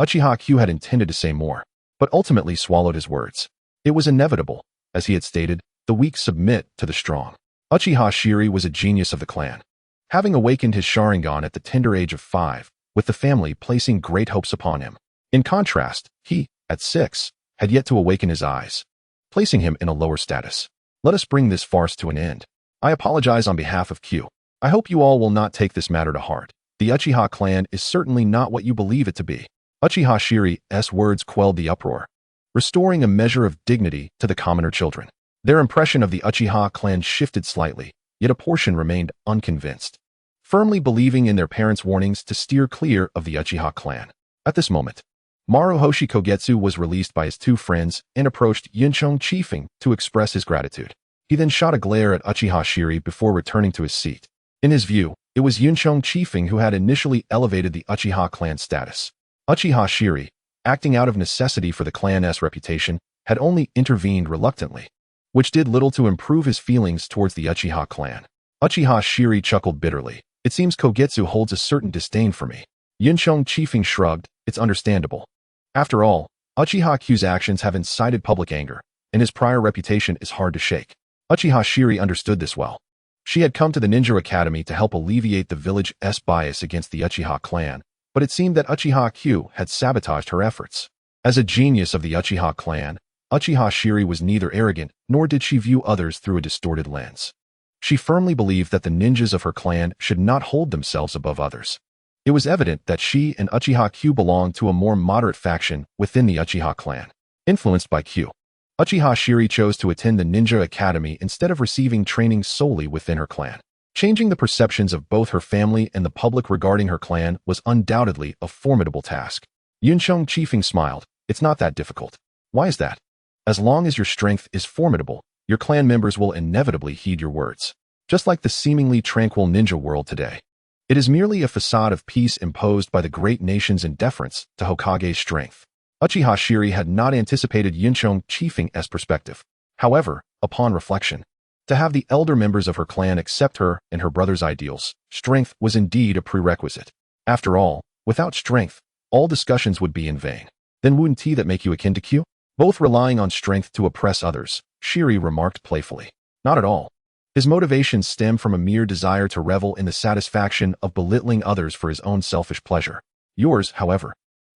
Speaker 1: Uchiha Q had intended to say more, but ultimately swallowed his words. It was inevitable. As he had stated, the weak submit to the strong. Uchiha Shiri was a genius of the clan. Having awakened his Sharingan at the tender age of 5, with the family placing great hopes upon him. In contrast, he, at 6, had yet to awaken his eyes, placing him in a lower status. Let us bring this farce to an end. I apologize on behalf of Q. I hope you all will not take this matter to heart. The Uchiha clan is certainly not what you believe it to be. Uchiha Shiri's words quelled the uproar, restoring a measure of dignity to the commoner children. Their impression of the Uchiha clan shifted slightly, yet a portion remained unconvinced, firmly believing in their parents' warnings to steer clear of the Uchiha clan. At this moment, Maruhoshi Kogetsu was released by his two friends and approached Yuncheng Qifeng to express his gratitude. He then shot a glare at Uchiha Shiri before returning to his seat. In his view, it was Yuncheng Qifeng who had initially elevated the Uchiha clan status. Uchiha Shiri, acting out of necessity for the clan's reputation, had only intervened reluctantly, which did little to improve his feelings towards the Uchiha clan. Uchiha Shiri chuckled bitterly. It seems Kogetsu holds a certain disdain for me. Yuncheng Qifeng shrugged. It's understandable. After all, Uchiha Q's actions have incited public anger, and his prior reputation is hard to shake. Uchiha Shiri understood this well. She had come to the Ninja Academy to help alleviate the village's bias against the Uchiha clan, but it seemed that Uchiha Q had sabotaged her efforts. As a genius of the Uchiha clan, Uchiha Shiri was neither arrogant nor did she view others through a distorted lens. She firmly believed that the ninjas of her clan should not hold themselves above others. It was evident that she and Uchiha Q belonged to a more moderate faction within the Uchiha clan. Influenced by Q, Uchiha Shiri chose to attend the Ninja Academy instead of receiving training solely within her clan. Changing the perceptions of both her family and the public regarding her clan was undoubtedly a formidable task. Yuncheng Qifeng smiled. It's not that difficult. Why is that? As long as your strength is formidable, your clan members will inevitably heed your words. Just like the seemingly tranquil ninja world today. It is merely a facade of peace imposed by the great nations in deference to Hokage's strength. Uchiha Shiri had not anticipated Yuncheng Qifeng's perspective. However, upon reflection, to have the elder members of her clan accept her and her brother's ideals, strength was indeed a prerequisite. After all, without strength, all discussions would be in vain. Then wouldn't tea that make you akin to Q? Both relying on strength to oppress others, Shiri remarked playfully. Not at all. His motivations stem from a mere desire to revel in the satisfaction of belittling others for his own selfish pleasure. Yours, however,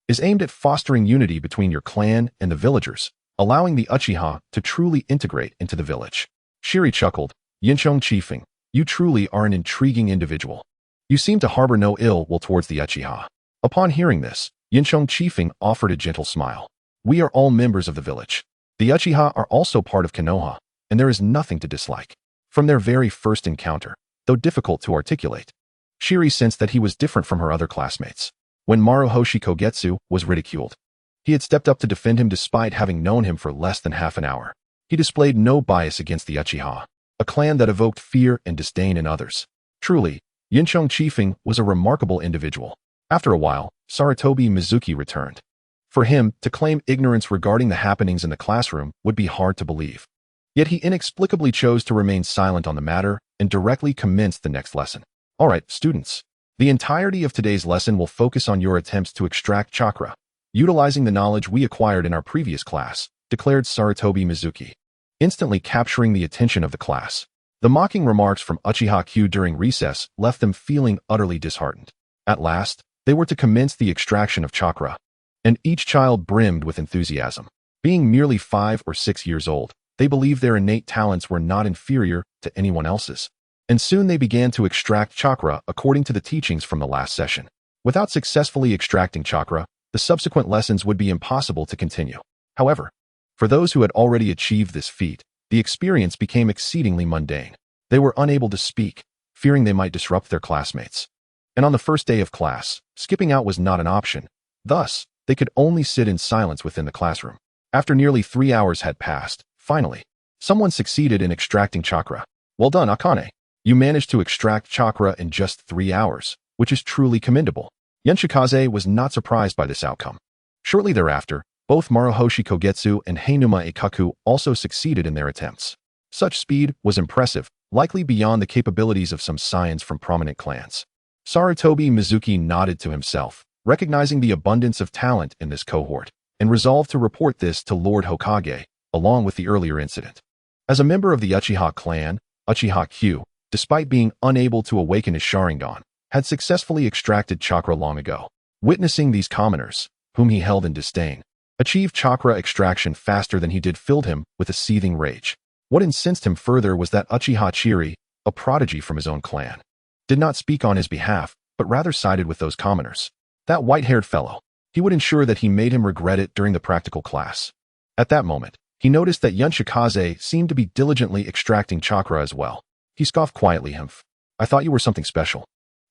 Speaker 1: is aimed at fostering unity between your clan and the villagers, allowing the Uchiha to truly integrate into the village. Shiri chuckled. Yuncheng Qifeng, you truly are an intriguing individual. You seem to harbor no ill will towards the Uchiha. Upon hearing this, Yuncheng Qifeng offered a gentle smile. We are all members of the village. The Uchiha are also part of Konoha, and there is nothing to dislike. From their very first encounter, though difficult to articulate, Shiri sensed that he was different from her other classmates. When Maruhoshi Kogetsu was ridiculed, He had stepped up to defend him despite having known him for less than half an hour. He displayed no bias against the Uchiha, a clan that evoked fear and disdain in others. Truly, Yinchong Chifeng was a remarkable individual. After a while, Sarutobi Mizuki returned. For him, to claim ignorance regarding the happenings in the classroom would be hard to believe. Yet he inexplicably chose to remain silent on the matter and directly commenced the next lesson. Alright, students. The entirety of today's lesson will focus on your attempts to extract chakra, utilizing the knowledge we acquired in our previous class, declared Sarutobi Mizuki, instantly capturing the attention of the class. The mocking remarks from Uchiha Q during recess left them feeling utterly disheartened. At last, they were to commence the extraction of chakra, and each child brimmed with enthusiasm. Being merely 5 or 6 years old, they believed their innate talents were not inferior to anyone else's. And soon they began to extract chakra according to the teachings from the last session. Without successfully extracting chakra, the subsequent lessons would be impossible to continue. However, for those who had already achieved this feat, the experience became exceedingly mundane. They were unable to speak, fearing they might disrupt their classmates. And on the first day of class, skipping out was not an option. Thus, they could only sit in silence within the classroom. After nearly 3 hours had passed, finally, someone succeeded in extracting chakra. Well done, Akane. You managed to extract chakra in just 3 hours, which is truly commendable. Yenshikaze was not surprised by this outcome. Shortly thereafter, both Maruhoshi Kogetsu and Heinuma Ikaku also succeeded in their attempts. Such speed was impressive, likely beyond the capabilities of some scions from prominent clans. Sarutobi Mizuki nodded to himself, recognizing the abundance of talent in this cohort, and resolved to report this to Lord Hokage, along with the earlier incident. As a member of the Uchiha clan, Uchiha Q, despite being unable to awaken his Sharingan, had successfully extracted chakra long ago. Witnessing these commoners, whom he held in disdain, achieve chakra extraction faster than he did filled him with a seething rage. What incensed him further was that Uchiha Chiri, a prodigy from his own clan, did not speak on his behalf, but rather sided with those commoners. That white-haired fellow, he would ensure that he made him regret it during the practical class. At that moment, he noticed that Yenshikaze seemed to be diligently extracting chakra as well. He scoffed quietly, "Humph. I thought you were something special.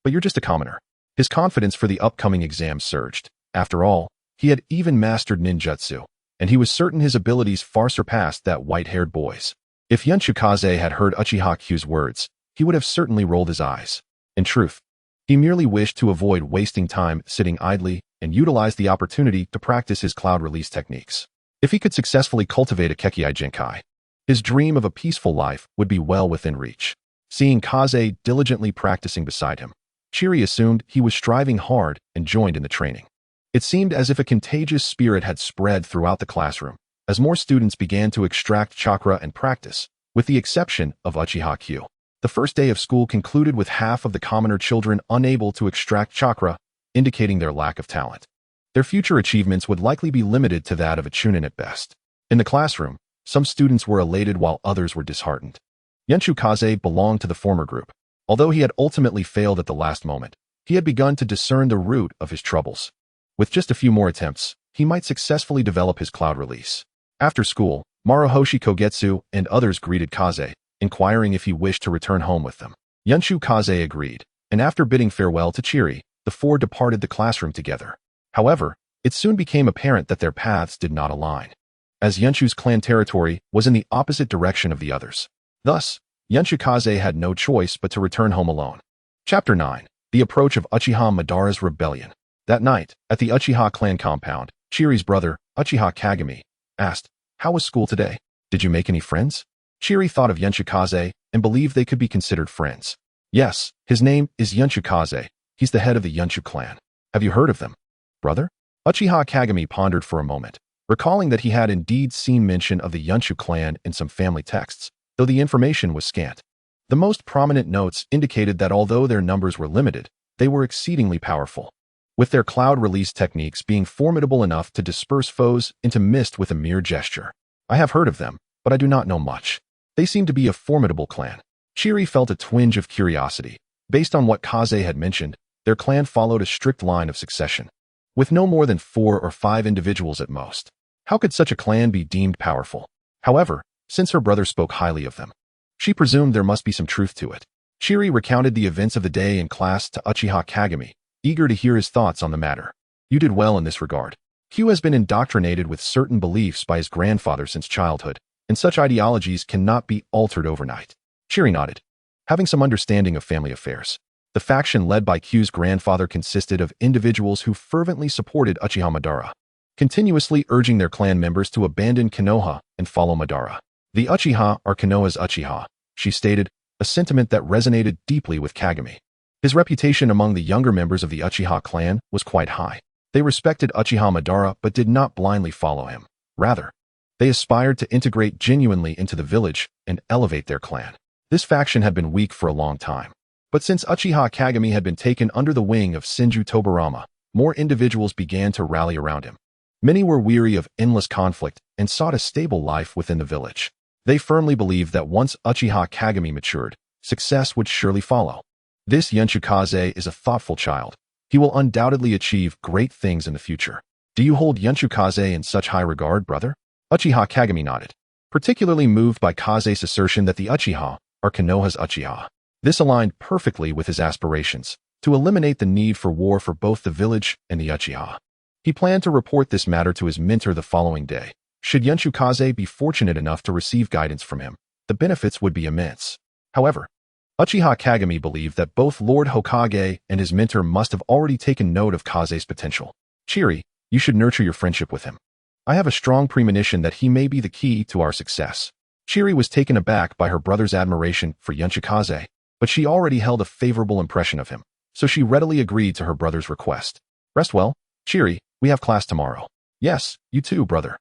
Speaker 1: But you're just a commoner." His confidence for the upcoming exam surged. After all, he had even mastered ninjutsu, and he was certain his abilities far surpassed that white-haired boy's. If Yenshikaze had heard Uchiha Q's words, he would have certainly rolled his eyes. In truth, he merely wished to avoid wasting time sitting idly and utilize the opportunity to practice his cloud release techniques. If he could successfully cultivate a Kekkei Jinkai, his dream of a peaceful life would be well within reach. Seeing Kaze diligently practicing beside him, Chiri assumed he was striving hard and joined in the training. It seemed as if a contagious spirit had spread throughout the classroom, as more students began to extract chakra and practice, with the exception of Uchiha Q. The first day of school concluded with half of the commoner children unable to extract chakra, indicating their lack of talent. Their future achievements would likely be limited to that of a chunin at best. In the classroom, some students were elated while others were disheartened. Yenshikaze belonged to the former group. Although he had ultimately failed at the last moment, he had begun to discern the root of his troubles. With just a few more attempts, he might successfully develop his cloud release. After school, Maruhoshi Kogetsu and others greeted Kaze, inquiring if he wished to return home with them. Yenshikaze agreed, and after bidding farewell to Chiri, the four departed the classroom together. However, it soon became apparent that their paths did not align, as Yenshu's clan territory was in the opposite direction of the others. Thus, Yenshikaze had no choice but to return home alone. Chapter 9. The Approach of Uchiha Madara's Rebellion. That night, at the Uchiha clan compound, Chiri's brother, Uchiha Kagami, asked, "How was school today? Did you make any friends?" Chiri thought of Yenshikaze and believed they could be considered friends. "Yes, his name is Yenshikaze. He's the head of the Yenshu clan. Have you heard of them, brother?" Uchiha Kagami pondered for a moment, recalling that he had indeed seen mention of the Yenshu clan in some family texts, though the information was scant. The most prominent notes indicated that although their numbers were limited, they were exceedingly powerful, with their cloud release techniques being formidable enough to disperse foes into mist with a mere gesture. "I have heard of them, but I do not know much. They seem to be a formidable clan." Chiri felt a twinge of curiosity. Based on what Kaze had mentioned, their clan followed a strict line of succession, with no more than 4 or 5 individuals at most. How could such a clan be deemed powerful? However, since her brother spoke highly of them, she presumed there must be some truth to it. Chiri recounted the events of the day in class to Uchiha Kagami, eager to hear his thoughts on the matter. "You did well in this regard. Q has been indoctrinated with certain beliefs by his grandfather since childhood, and such ideologies cannot be altered overnight. Chiri nodded, having some understanding of family affairs. The faction led by Q's grandfather consisted of individuals who fervently supported Uchiha Madara, continuously urging their clan members to abandon Konoha and follow Madara. The Uchiha are Konoha's Uchiha, she stated, a sentiment that resonated deeply with Kagami. His reputation among the younger members of the Uchiha clan was quite high. They respected Uchiha Madara but did not blindly follow him. Rather, they aspired to integrate genuinely into the village and elevate their clan. This faction had been weak for a long time. But since Uchiha Kagami had been taken under the wing of Senju Tobirama, more individuals began to rally around him. Many were weary of endless conflict and sought a stable life within the village. They firmly believed that once Uchiha Kagami matured, success would surely follow. This Yunchukaze is a thoughtful child. He will undoubtedly achieve great things in the future. Do you hold Yunchukaze in such high regard, brother? Uchiha Kagami nodded, particularly moved by Kaze's assertion that the Uchiha are Konoha's Uchiha. This aligned perfectly with his aspirations, to eliminate the need for war for both the village and the Uchiha. He planned to report this matter to his mentor the following day. Should Yunchukaze be fortunate enough to receive guidance from him, the benefits would be immense. However, Uchiha Kagami believed that both Lord Hokage and his mentor must have already taken note of Kaze's potential. Chiri, you should nurture your friendship with him. I have a strong premonition that he may be the key to our success. Chiri was taken aback by her brother's admiration for Yunchukaze, but she already held a favorable impression of him, so she readily agreed to her brother's request. Rest well, Chiri, we have class tomorrow. Yes, you too, brother.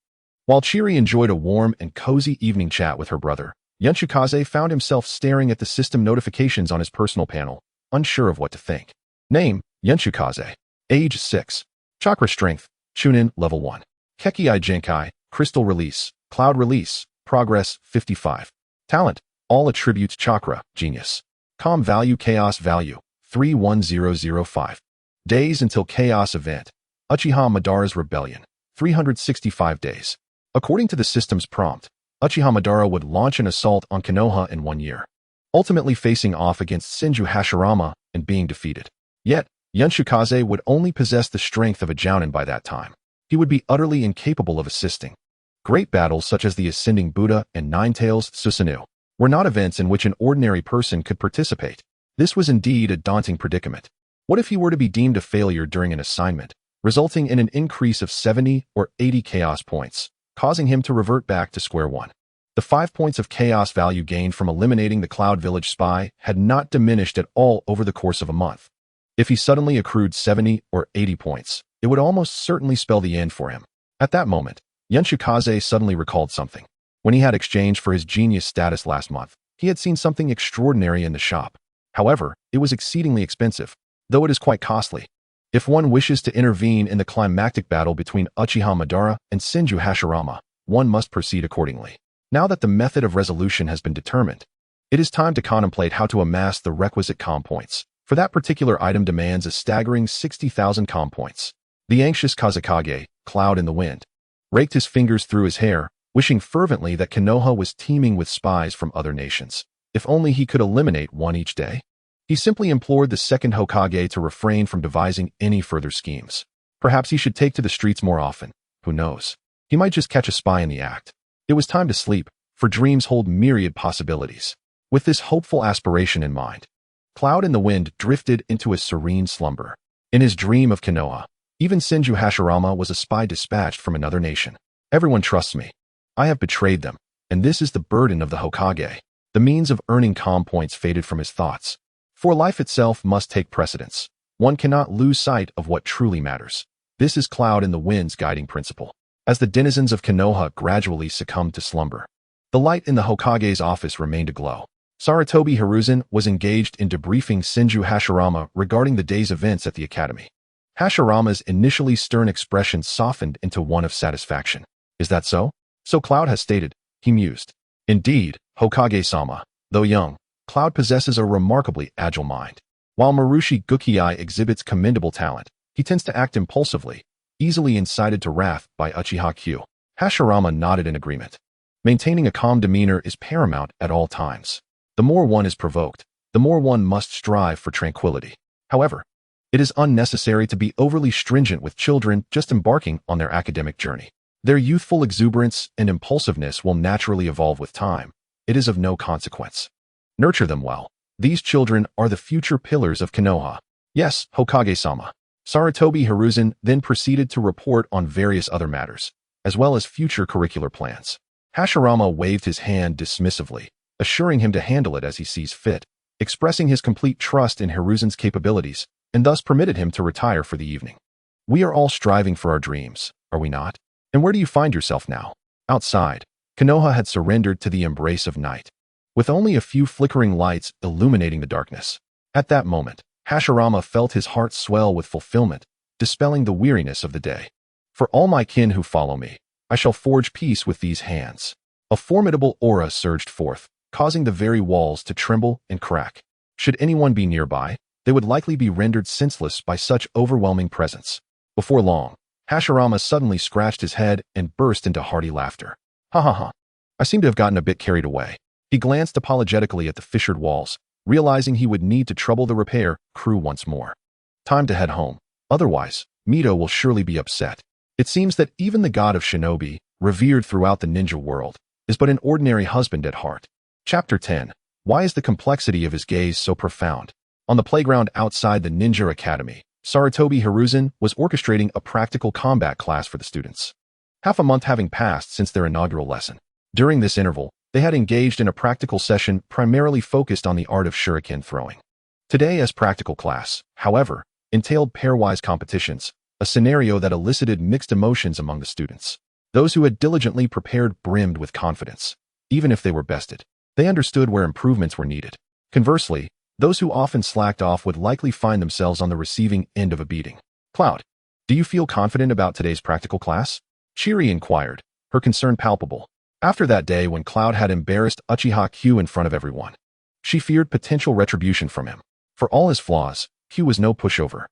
Speaker 1: While Chiri enjoyed a warm and cozy evening chat with her brother, Yunchukaze found himself staring at the system notifications on his personal panel, unsure of what to think. Name, Yunchukaze. Age 6. Chakra Strength, Chunin Level 1. Kekki Genkai, Crystal Release, Cloud Release, Progress 55. Talent, All Attributes Chakra, Genius. Calm Value Chaos Value, 31005. Days until Chaos Event, Uchiha Madara's Rebellion, 365 days. According to the system's prompt, Uchiha Madara would launch an assault on Konoha in 1 year, ultimately facing off against Senju Hashirama and being defeated. Yet, Yunchukaze would only possess the strength of a jounin by that time. He would be utterly incapable of assisting. Great battles such as the Ascending Buddha and Ninetales Susanoo were not events in which an ordinary person could participate. This was indeed a daunting predicament. What if he were to be deemed a failure during an assignment, resulting in an increase of 70 or 80 chaos points, causing him to revert back to square one? The 5 points of chaos value gained from eliminating the Cloud Village spy had not diminished at all over the course of a month. If he suddenly accrued 70 or 80 points, it would almost certainly spell the end for him. At that moment, Yunchukaze suddenly recalled something. When he had exchanged for his genius status last month, he had seen something extraordinary in the shop. However, it was exceedingly expensive, though it is quite costly. If one wishes to intervene in the climactic battle between Uchiha Madara and Senju Hashirama, one must proceed accordingly. Now that the method of resolution has been determined, it is time to contemplate how to amass the requisite comm points. For that particular item demands a staggering 60,000 comm points. The anxious Kazekage, Cloud in the Wind, raked his fingers through his hair, wishing fervently that Konoha was teeming with spies from other nations. If only he could eliminate one each day. He simply implored the second Hokage to refrain from devising any further schemes. Perhaps he should take to the streets more often. Who knows? He might just catch a spy in the act. It was time to sleep, for dreams hold myriad possibilities. With this hopeful aspiration in mind, Cloud in the Wind drifted into a serene slumber. In his dream of Konoha, even Senju Hashirama was a spy dispatched from another nation. Everyone trusts me. I have betrayed them, and this is the burden of the Hokage. The means of earning comm points faded from his thoughts. For life itself must take precedence. One cannot lose sight of what truly matters. This is Cloud in the Wind's guiding principle. As the denizens of Konoha gradually succumbed to slumber, the light in the Hokage's office remained aglow. Sarutobi Hiruzen was engaged in debriefing Senju Hashirama regarding the day's events at the academy. Hashirama's initially stern expression softened into one of satisfaction. Is that so? So Cloud has stated, he mused. Indeed, Hokage-sama, though young, Cloud possesses a remarkably agile mind. While Marushi Gukei exhibits commendable talent, he tends to act impulsively, easily incited to wrath by Uchiha Q. Hashirama nodded in agreement. Maintaining a calm demeanor is paramount at all times. The more one is provoked, the more one must strive for tranquility. However, It is unnecessary to be overly stringent with children just embarking on their academic journey. Their youthful exuberance and impulsiveness will naturally evolve with time. It is of no consequence. Nurture them well. These children are the future pillars of Konoha. Yes, Hokage-sama. Sarutobi Hiruzen then proceeded to report on various other matters, as well as future curricular plans. Hashirama waved his hand dismissively, assuring him to handle it as he sees fit, expressing his complete trust in Hiruzen's capabilities, and thus permitted him to retire for the evening. We are all striving for our dreams, are we not? And where do you find yourself now? Outside, Konoha had surrendered to the embrace of night, with only a few flickering lights illuminating the darkness. At that moment, Hashirama felt his heart swell with fulfillment, dispelling the weariness of the day. For all my kin who follow me, I shall forge peace with these hands. A formidable aura surged forth, causing the very walls to tremble and crack. Should anyone be nearby, they would likely be rendered senseless by such overwhelming presence. Before long, Hashirama suddenly scratched his head and burst into hearty laughter. Ha ha ha. I seem to have gotten a bit carried away. He glanced apologetically at the fissured walls, realizing he would need to trouble the repair crew once more. Time to head home. Otherwise, Mito will surely be upset. It seems that even the god of Shinobi, revered throughout the ninja world, is but an ordinary husband at heart. Chapter 10. Why is the complexity of his gaze so profound? On the playground outside the Ninja Academy, Sarutobi Hiruzen was orchestrating a practical combat class for the students. Half a month having passed since their inaugural lesson. During this interval, they had engaged in a practical session primarily focused on the art of shuriken throwing. Today's practical class, however, entailed pairwise competitions, a scenario that elicited mixed emotions among the students. Those who had diligently prepared brimmed with confidence. Even if they were bested, they understood where improvements were needed. Conversely, those who often slacked off would likely find themselves on the receiving end of a beating. Cloud, do you feel confident about today's practical class? Chiri inquired, her concern palpable. After that day when Cloud had embarrassed Uchiha Q in front of everyone, she feared potential retribution from him. For all his flaws, Q was no pushover.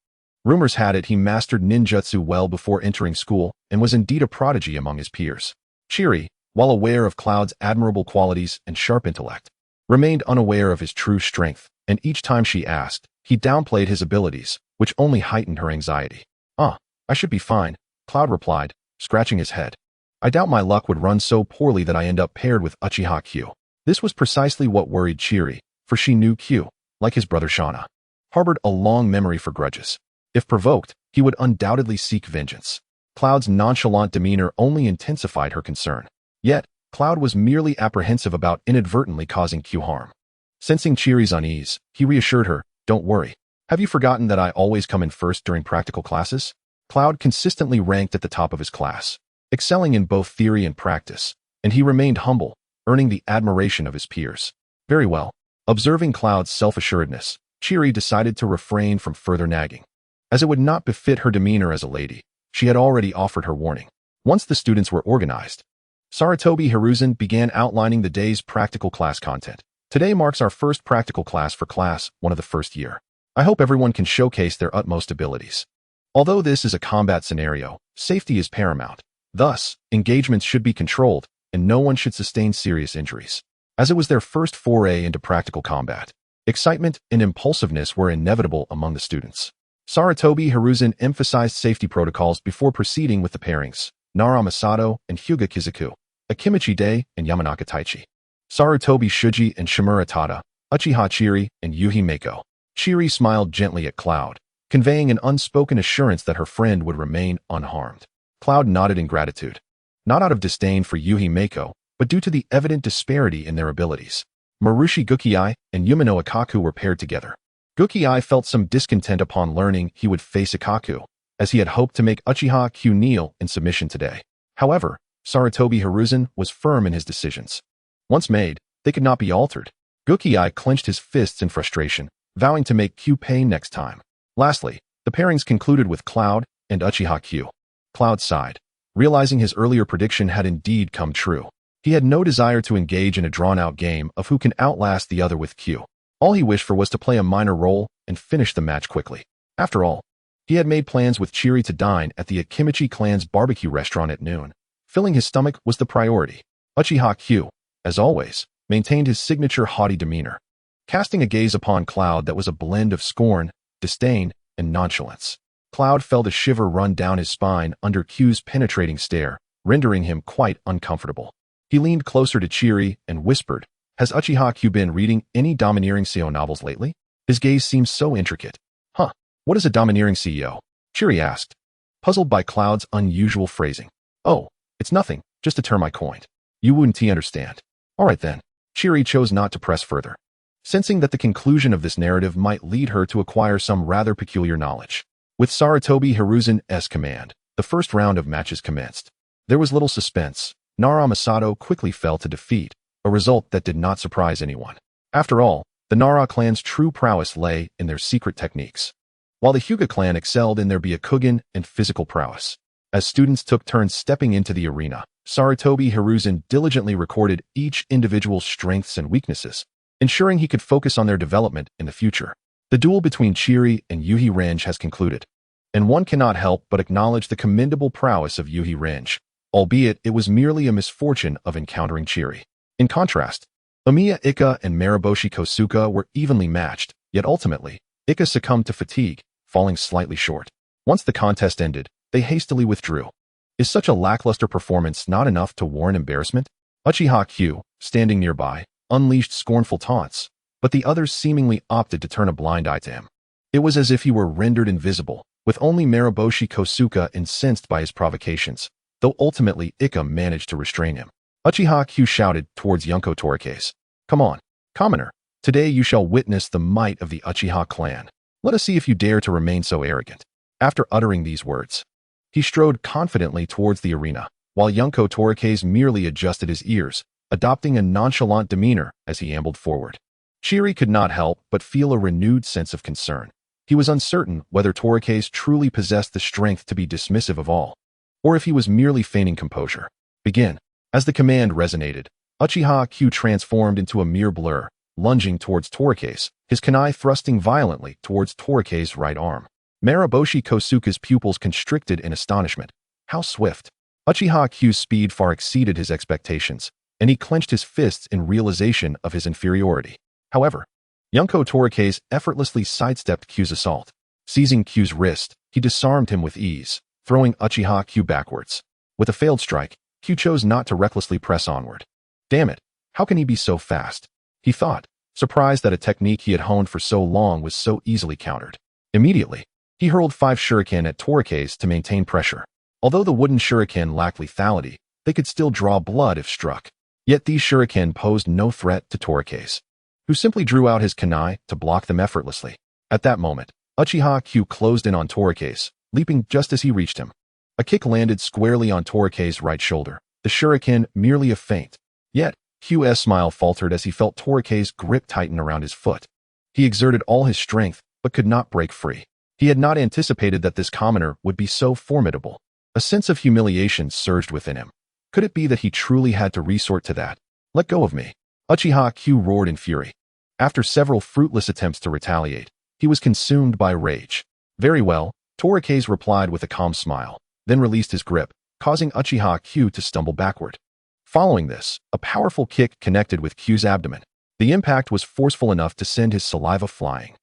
Speaker 1: Rumors had it he mastered ninjutsu well before entering school and was indeed a prodigy among his peers. Chiri, while aware of Cloud's admirable qualities and sharp intellect, remained unaware of his true strength, and each time she asked, he downplayed his abilities, which only heightened her anxiety. I should be fine, Cloud replied, scratching his head. I doubt my luck would run so poorly that I end up paired with Uchiha Q. This was precisely what worried Chiri, for she knew Q, like his brother Shana, harbored a long memory for grudges. If provoked, he would undoubtedly seek vengeance. Cloud's nonchalant demeanor only intensified her concern. Yet, Cloud was merely apprehensive about inadvertently causing Q harm. Sensing Chiri's unease, he reassured her, "Don't worry. Have you forgotten that I always come in first during practical classes?" Cloud consistently ranked at the top of his class, excelling in both theory and practice, and he remained humble, earning the admiration of his peers. Very well. Observing Cloud's self-assuredness, Chiri decided to refrain from further nagging. As it would not befit her demeanor as a lady, she had already offered her warning. Once the students were organized, Sarutobi Hiruzen began outlining the day's practical class content. Today marks our first practical class for class 1 of the first year. I hope everyone can showcase their utmost abilities. Although this is a combat scenario, safety is paramount. Thus, engagements should be controlled, and no one should sustain serious injuries. As it was their first foray into practical combat, excitement and impulsiveness were inevitable among the students. Sarutobi Hiruzen emphasized safety protocols before proceeding with the pairings, Nara Masato and Hyuga Kizaku, Akimichi Dei and Yamanaka Taichi, Sarutobi Shuji and Shimura Tada, Uchiha Chiri and Yuhi Meiko. Chiri smiled gently at Cloud, conveying an unspoken assurance that her friend would remain unharmed. Cloud nodded in gratitude, not out of disdain for Yuhi Meiko, but due to the evident disparity in their abilities. Marushi Gukei and Yumino Ikaku were paired together. Gukei felt some discontent upon learning he would face Ikaku, as he had hoped to make Uchiha Q kneel in submission today. However, Sarutobi Hiruzen was firm in his decisions. Once made, they could not be altered. Gukei clenched his fists in frustration, vowing to make Q pay next time. Lastly, the pairings concluded with Cloud and Uchiha Q. Cloud sighed, realizing his earlier prediction had indeed come true. He had no desire to engage in a drawn-out game of who can outlast the other with Q. All he wished for was to play a minor role and finish the match quickly. After all, he had made plans with Chiri to dine at the Akimichi clan's barbecue restaurant at noon. Filling his stomach was the priority. Uchiha Q, as always, maintained his signature haughty demeanor, casting a gaze upon Cloud that was a blend of scorn, disdain, and nonchalance. Cloud felt a shiver run down his spine under Q's penetrating stare, rendering him quite uncomfortable. He leaned closer to Chiri and whispered, "Has Uchiha Q been reading any domineering CEO novels lately?" His gaze seemed so intricate. "Huh, what is a domineering CEO?" Chiri asked, puzzled by Cloud's unusual phrasing. "Oh, it's nothing, just a term I coined. You wouldn't understand." "All right then." Chiri chose not to press further, sensing that the conclusion of this narrative might lead her to acquire some rather peculiar knowledge. With Sarutobi Hiruzen's command, the first round of matches commenced. There was little suspense. Nara Masato quickly fell to defeat, a result that did not surprise anyone. After all, the Nara clan's true prowess lay in their secret techniques, while the Hyuga clan excelled in their Byakugan and physical prowess. As students took turns stepping into the arena, Sarutobi Hiruzen diligently recorded each individual's strengths and weaknesses, ensuring he could focus on their development in the future. The duel between Chiri and Yuhi Renji has concluded, and one cannot help but acknowledge the commendable prowess of Yuhi Renji, albeit it was merely a misfortune of encountering Chiri. In contrast, Omiya Ika and Mariboshi Kosuka were evenly matched, yet ultimately, Ika succumbed to fatigue, falling slightly short. Once the contest ended, they hastily withdrew. Is such a lackluster performance not enough to warrant embarrassment? Uchiha Q, standing nearby, unleashed scornful taunts, but the others seemingly opted to turn a blind eye to him. It was as if he were rendered invisible, with only Mariboshi Kosuka incensed by his provocations, though ultimately Ika managed to restrain him. Uchiha Q shouted towards Yunko Torikase, "Come on, commoner, today you shall witness the might of the Uchiha clan. Let us see if you dare to remain so arrogant." After uttering these words, he strode confidently towards the arena, while Yunko Torikase merely adjusted his ears, adopting a nonchalant demeanor as he ambled forward. Chiri could not help but feel a renewed sense of concern. He was uncertain whether Torikase truly possessed the strength to be dismissive of all, or if he was merely feigning composure. "Begin." As the command resonated, Uchiha Q transformed into a mere blur, lunging towards Torikase, his kunai thrusting violently towards Torikase's right arm. Mariboshi Kosuka's pupils constricted in astonishment. How swift! Uchiha Q's speed far exceeded his expectations, and he clenched his fists in realization of his inferiority. However, Yunko Torikase effortlessly sidestepped Q's assault. Seizing Q's wrist, he disarmed him with ease, throwing Uchiha Q backwards. With a failed strike, Q chose not to recklessly press onward. Damn it, how can he be so fast? He thought, surprised that a technique he had honed for so long was so easily countered. Immediately, he hurled 5 shuriken at Torikase to maintain pressure. Although the wooden shuriken lacked lethality, they could still draw blood if struck. Yet these shuriken posed no threat to Torikase, who simply drew out his kunai to block them effortlessly. At that moment, Uchiha Q closed in on Torikase, leaping just as he reached him. A kick landed squarely on Torikase's right shoulder, the shuriken merely a feint. Yet, Q's smile faltered as he felt Torikase's grip tighten around his foot. He exerted all his strength, but could not break free. He had not anticipated that this commoner would be so formidable. A sense of humiliation surged within him. Could it be that he truly had to resort to that? "Let go of me." Uchiha Q roared in fury. After several fruitless attempts to retaliate, he was consumed by rage. "Very well," Torikase replied with a calm smile, then released his grip, causing Uchiha Q to stumble backward. Following this, a powerful kick connected with Q's abdomen. The impact was forceful enough to send his saliva flying.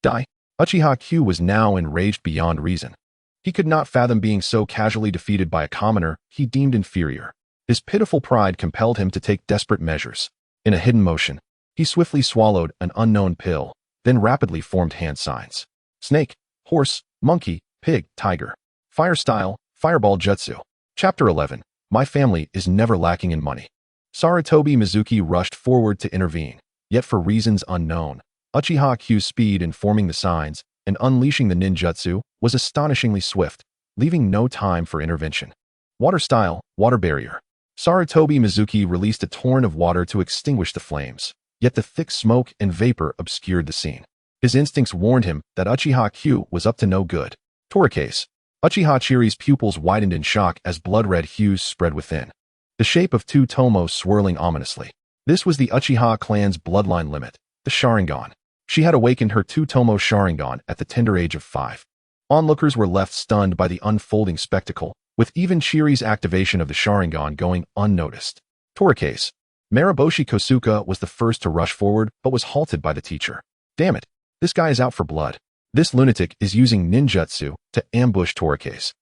Speaker 1: Die. Uchiha Q was now enraged beyond reason. He could not fathom being so casually defeated by a commoner he deemed inferior. His pitiful pride compelled him to take desperate measures. In a hidden motion, he swiftly swallowed an unknown pill, then rapidly formed hand signs. Snake, horse, monkey, pig, tiger. Fire style, fireball jutsu. Chapter 11. My family is never lacking in money. Sarutobi Mizuki rushed forward to intervene, yet for reasons unknown, Uchiha Q's speed in forming the signs and unleashing the ninjutsu was astonishingly swift, leaving no time for intervention. Water style, water barrier. Sarutobi Mizuki released a torrent of water to extinguish the flames, yet the thick smoke and vapor obscured the scene. His instincts warned him that Uchiha Q was up to no good. Torikase. Uchiha Chiri's pupils widened in shock as blood-red hues spread within, the shape of 2 tomo swirling ominously. This was the Uchiha clan's bloodline limit, the Sharingan. She had awakened her 2 tomo Sharingan at the tender age of 5. Onlookers were left stunned by the unfolding spectacle, with even Chiri's activation of the Sharingan going unnoticed. Torikase. Mariboshi Kosuka was the first to rush forward but was halted by the teacher. "Damn it, this guy is out for blood." This lunatic is using ninjutsu to ambush Torikase.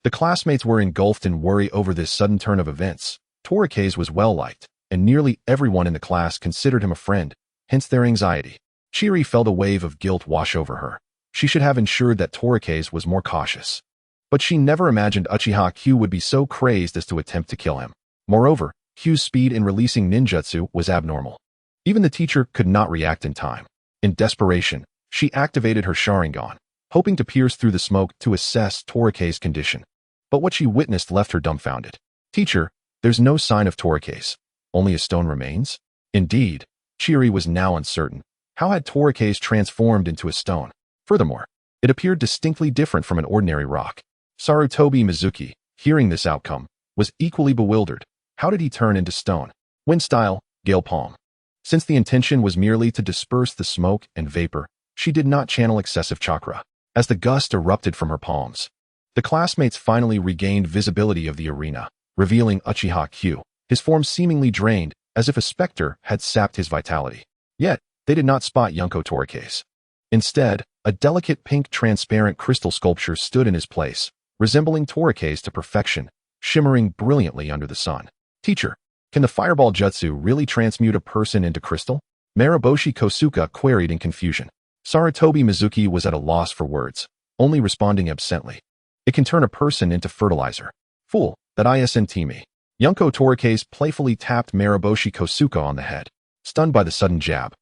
Speaker 1: The classmates were engulfed in worry over this sudden turn of events. Torikase was well-liked, and nearly everyone in the class considered him a friend, hence their anxiety. Chiri felt a wave of guilt wash over her. She should have ensured that Torikase was more cautious. But she never imagined Uchiha Q would be so crazed as to attempt to kill him. Moreover, Q's speed in releasing ninjutsu was abnormal. Even the teacher could not react in time. In desperation, she activated her Sharingan, hoping to pierce through the smoke to assess Torikase's condition. But what she witnessed left her dumbfounded. Teacher, there's no sign of Torikase. Only a stone remains? Indeed, Chiri was now uncertain. How had Torikase transformed into a stone? Furthermore, it appeared distinctly different from an ordinary rock. Sarutobi Mizuki, hearing this outcome, was equally bewildered. How did he turn into stone? Wind style, gale palm. Since the intention was merely to disperse the smoke and vapor, she did not channel excessive chakra. As the gust erupted from her palms, the classmates finally regained visibility of the arena, revealing Uchiha Q, his form seemingly drained, as if a specter had sapped his vitality. Yet, they did not spot Yunko Torikase. Instead, a delicate pink transparent crystal sculpture stood in his place, resembling Torikase to perfection, shimmering brilliantly under the sun. Teacher, can the fireball jutsu really transmute a person into crystal? Mariboshi Kosuka queried in confusion. Sarutobi Mizuki was at a loss for words, only responding absently. It can turn a person into fertilizer. Fool, that isn't me. Yunko Torikase playfully tapped Mariboshi Kosuka on the head. Stunned by the sudden jab,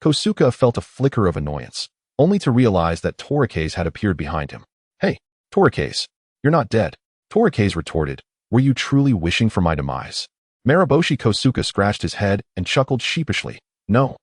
Speaker 1: Kosuka felt a flicker of annoyance, only to realize that Torikase had appeared behind him. Hey, Torikase, you're not dead. Torikase retorted, were you truly wishing for my demise? Mariboshi Kosuka scratched his head and chuckled sheepishly. No,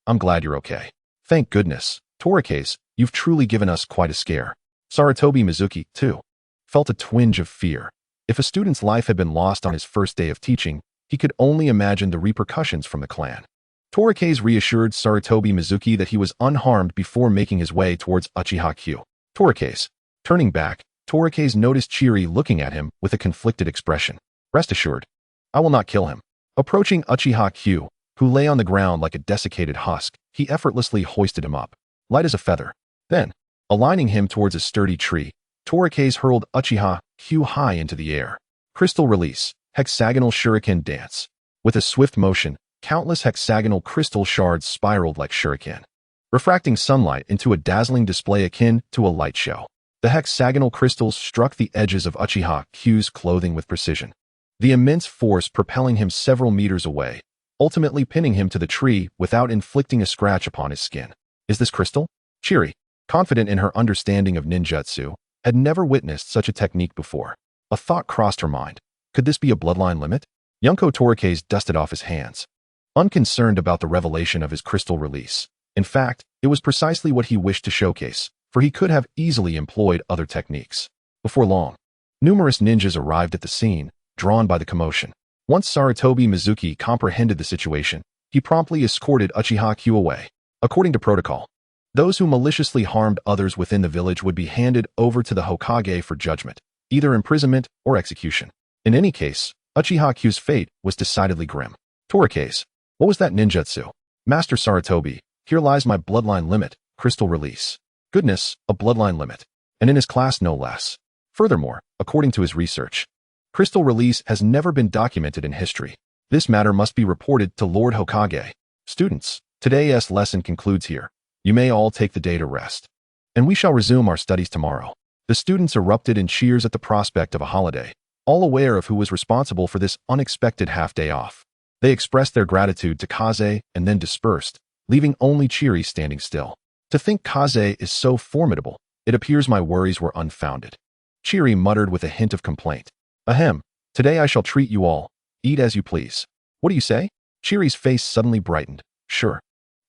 Speaker 1: I'm glad you're okay. Thank goodness. Torikase, you've truly given us quite a scare. Sarutobi Mizuki, too, felt a twinge of fear. If a student's life had been lost on his first day of teaching, he could only imagine the repercussions from the clan. Torikase reassured Sarutobi Mizuki that he was unharmed before making his way towards Uchiha Q. Torikase. Turning back, Torikase noticed Chiri looking at him with a conflicted expression. Rest assured, I will not kill him. Approaching Uchiha Q, who lay on the ground like a desiccated husk, he effortlessly hoisted him up, light as a feather. Then, aligning him towards a sturdy tree, Torikase hurled Uchiha Q high into the air. Crystal release, hexagonal shuriken dance. With a swift motion, countless hexagonal crystal shards spiraled like shuriken, refracting sunlight into a dazzling display akin to a light show. The hexagonal crystals struck the edges of Uchiha Q's clothing with precision, the immense force propelling him several meters away, ultimately pinning him to the tree without inflicting a scratch upon his skin. Is this crystal? Chiri, confident in her understanding of ninjutsu, had never witnessed such a technique before. A thought crossed her mind. Could this be a bloodline limit? Yunko Torikase dusted off his hands, unconcerned about the revelation of his crystal release. In fact, it was precisely what he wished to showcase, for he could have easily employed other techniques. Before long, numerous ninjas arrived at the scene, drawn by the commotion. Once Sarutobi Mizuki comprehended the situation, he promptly escorted Uchiha Q away. According to protocol, those who maliciously harmed others within the village would be handed over to the Hokage for judgment, either imprisonment or execution. In any case, Uchiha Q's fate was decidedly grim. Torikase, what was that ninjutsu? Master Sarutobi, here lies my bloodline limit, crystal release. Goodness, a bloodline limit. And in his class no less. Furthermore, according to his research, crystal release has never been documented in history. This matter must be reported to Lord Hokage. Students, today's lesson concludes here. You may all take the day to rest, and we shall resume our studies tomorrow. The students erupted in cheers at the prospect of a holiday, all aware of who was responsible for this unexpected half-day off. They expressed their gratitude to Kaze and then dispersed, leaving only Chiri standing still. To think Kaze is so formidable, it appears my worries were unfounded. Chiri muttered with a hint of complaint. Ahem, today I shall treat you all. Eat as you please. What do you say? Chiri's face suddenly brightened. Sure.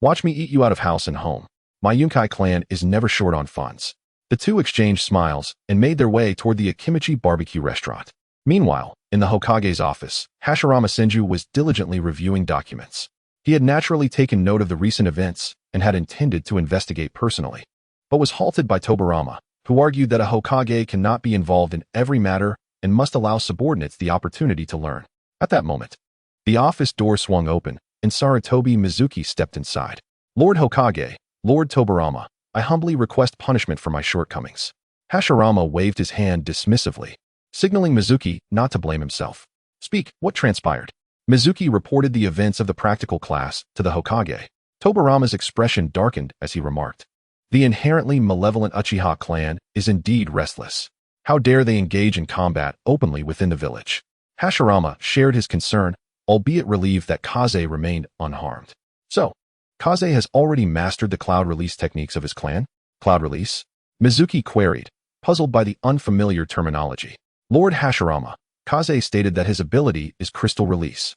Speaker 1: Watch me eat you out of house and home. My Yunkai clan is never short on funds. The two exchanged smiles and made their way toward the Akimichi barbecue restaurant. Meanwhile, in the Hokage's office, Hashirama Senju was diligently reviewing documents. He had naturally taken note of the recent events and had intended to investigate personally, but was halted by Tobirama, who argued that a Hokage cannot be involved in every matter and must allow subordinates the opportunity to learn. At that moment, the office door swung open, and Sarutobi Mizuki stepped inside. Lord Hokage, Lord Tobirama, I humbly request punishment for my shortcomings." Hashirama waved his hand dismissively, signaling Mizuki not to blame himself. "Speak, what transpired?" Mizuki reported the events of the practical class to the Hokage. Tobirama's expression darkened as he remarked, "The inherently malevolent Uchiha clan is indeed restless. How dare they engage in combat openly within the village?" Hashirama shared his concern, albeit relieved that Kaze remained unharmed. "So, Kaze has already mastered the cloud release techniques of his clan?" "Cloud release?" Mizuki queried, puzzled by the unfamiliar terminology. Lord Hashirama, Kaze stated that his ability is crystal release.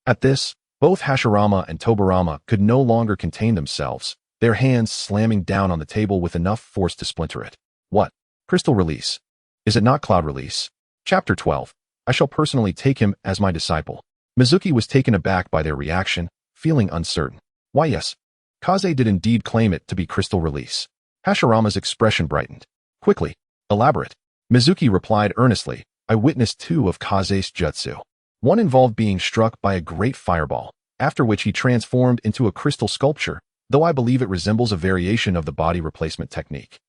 Speaker 1: At this, both Hashirama and Tobirama could no longer contain themselves, their hands slamming down on the table with enough force to splinter it. "What? Crystal release? Is it not cloud release?" Chapter 12. I shall personally take him as my disciple. Mizuki was taken aback by their reaction, feeling uncertain. "Why yes, Kaze did indeed claim it to be crystal release." Hashirama's expression brightened. "Quickly, elaborate." Mizuki replied earnestly, "I witnessed two of Kaze's jutsu. One involved being struck by a great fireball, after which he transformed into a crystal sculpture, though I believe it resembles a variation of the body replacement technique.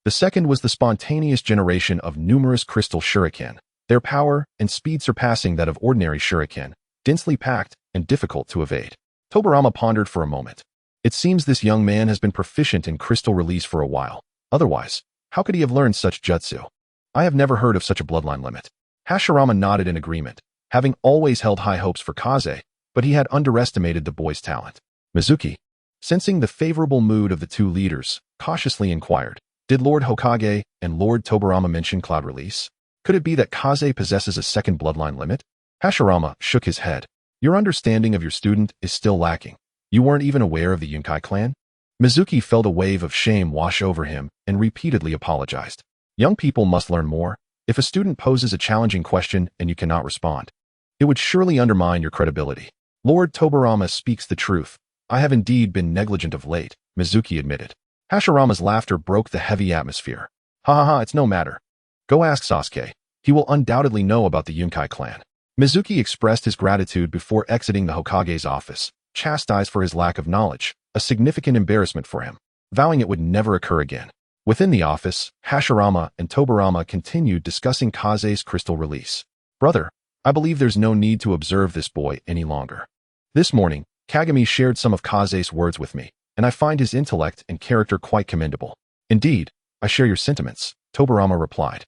Speaker 1: The second was the spontaneous generation of numerous crystal shuriken, their power and speed surpassing that of ordinary shuriken, densely packed and difficult to evade." Tobirama pondered for a moment. "It seems this young man has been proficient in crystal release for a while. Otherwise, how could he have learned such jutsu? I have never heard of such a bloodline limit." Hashirama nodded in agreement, having always held high hopes for Kaze, but he had underestimated the boy's talent. Mizuki, sensing the favorable mood of the two leaders, cautiously inquired, "Did Lord Hokage and Lord Tobirama mention cloud release? Could it be that Kaze possesses a second bloodline limit?" Hashirama shook his head. "Your understanding of your student is still lacking. You weren't even aware of the Yunkai clan?" Mizuki felt a wave of shame wash over him and repeatedly apologized. "Young people must learn more. If a student poses a challenging question and you cannot respond, it would surely undermine your credibility." "Lord Tobirama speaks the truth. I have indeed been negligent of late," Mizuki admitted. Hashirama's laughter broke the heavy atmosphere. "Ha ha ha, it's no matter. Go ask Sasuke. He will undoubtedly know about the Yunkai clan." Mizuki expressed his gratitude before exiting the Hokage's office, chastised for his lack of knowledge, a significant embarrassment for him, vowing it would never occur again. Within the office, Hashirama and Tobirama continued discussing Kaze's crystal release. "Brother, I believe there's no need to observe this boy any longer. This morning, Kagami shared some of Kaze's words with me, and I find his intellect and character quite commendable." "Indeed, I share your sentiments," Tobirama replied,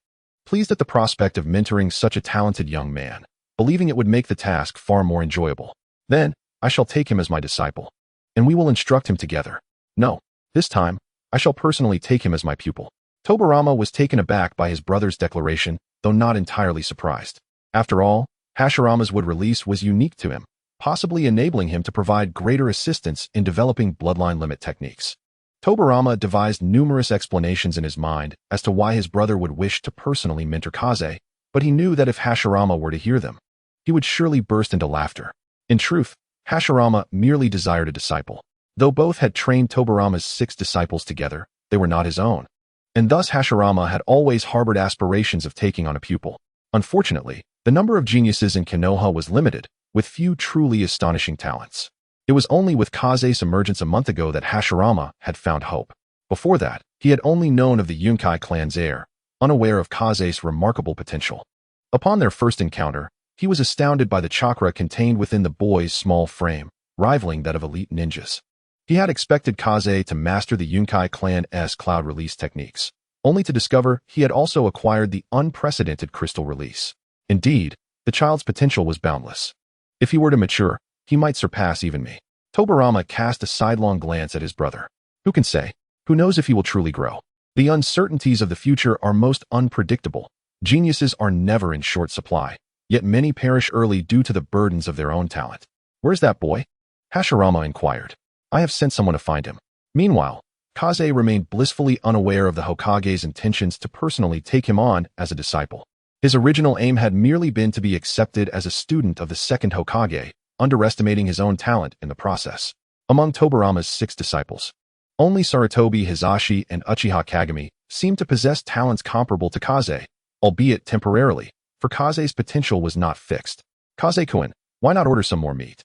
Speaker 1: pleased at the prospect of mentoring such a talented young man, believing it would make the task far more enjoyable. "Then, I shall take him as my disciple, and we will instruct him together. No, this time, I shall personally take him as my pupil." Tobirama was taken aback by his brother's declaration, though not entirely surprised. After all, Hashirama's wood release was unique to him, possibly enabling him to provide greater assistance in developing bloodline limit techniques. Tobirama devised numerous explanations in his mind as to why his brother would wish to personally mentor Kaze, but he knew that if Hashirama were to hear them, he would surely burst into laughter. In truth, Hashirama merely desired a disciple. Though both had trained Tobirama's 6 disciples together, they were not his own, and thus Hashirama had always harbored aspirations of taking on a pupil. Unfortunately, the number of geniuses in Konoha was limited, with few truly astonishing talents. It was only with Kaze's emergence a month ago that Hashirama had found hope. Before that, he had only known of the Yunkai clan's heir, unaware of Kaze's remarkable potential. Upon their first encounter, he was astounded by the chakra contained within the boy's small frame, rivaling that of elite ninjas. He had expected Kaze to master the Yunkai clan's cloud release techniques, only to discover he had also acquired the unprecedented crystal release. Indeed, the child's potential was boundless. If he were to mature, he might surpass even me. Tobirama cast a sidelong glance at his brother. Who can say? Who knows if he will truly grow? The uncertainties of the future are most unpredictable. Geniuses are never in short supply, yet many perish early due to the burdens of their own talent. "Where's that boy?" Hashirama inquired. "I have sent someone to find him." Meanwhile, Kaze remained blissfully unaware of the Hokage's intentions to personally take him on as a disciple. His original aim had merely been to be accepted as a student of the second Hokage, underestimating his own talent in the process. Among Tobirama's 6 disciples, only Sarutobi Hizashi and Uchiha Kagami seemed to possess talents comparable to Kaze, albeit temporarily, for Kaze's potential was not fixed. "Kaze-kun, why not order some more meat?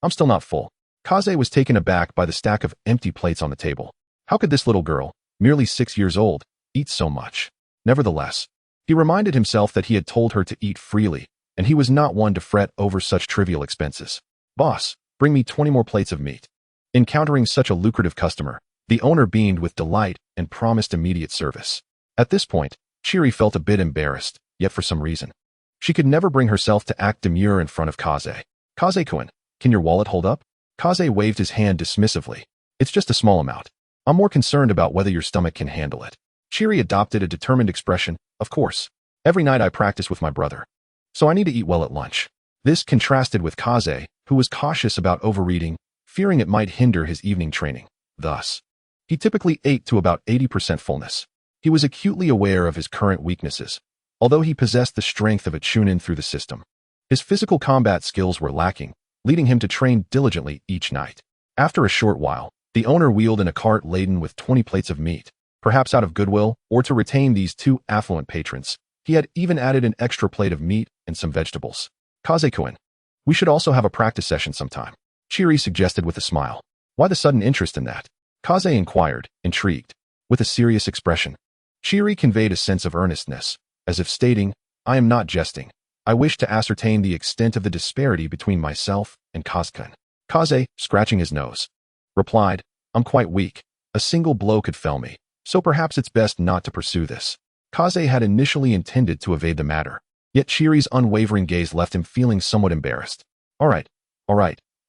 Speaker 1: I'm still not full." Kaze was taken aback by the stack of empty plates on the table. How could this little girl, merely 6 years old, eats so much. Nevertheless, he reminded himself that he had told her to eat freely, and he was not one to fret over such trivial expenses. Boss, bring me 20 more plates of meat. Encountering such a lucrative customer, the owner beamed with delight and promised immediate service. At this point, Chiri felt a bit embarrassed, yet for some reason, she could never bring herself to act demure in front of Kaze. Kaze-kun, can your wallet hold up? Kaze waved his hand dismissively. It's just a small amount. I'm more concerned about whether your stomach can handle it. Chiri adopted a determined expression. Of course. Every night I practice with my brother. So I need to eat well at lunch. This contrasted with Kaze, who was cautious about overeating, fearing it might hinder his evening training. Thus, he typically ate to about 80% fullness. He was acutely aware of his current weaknesses, although he possessed the strength of a chunin through the system. His physical combat skills were lacking, leading him to train diligently each night. After a short while, the owner wheeled in a cart laden with 20 plates of meat. Perhaps out of goodwill, or to retain these two affluent patrons, he had even added an extra plate of meat and some vegetables. Kaze-kun, we should also have a practice session sometime, Chiri suggested with a smile. Why the sudden interest in that? Kaze inquired, intrigued. With a serious expression, Chiri conveyed a sense of earnestness, as if stating, I am not jesting. I wish to ascertain the extent of the disparity between myself and Kaze-kun. Kaze, scratching his nose, replied, I'm quite weak. A single blow could fell me, so perhaps it's best not to pursue this. Kaze had initially intended to evade the matter, yet Chiri's unwavering gaze left him feeling somewhat embarrassed. All right,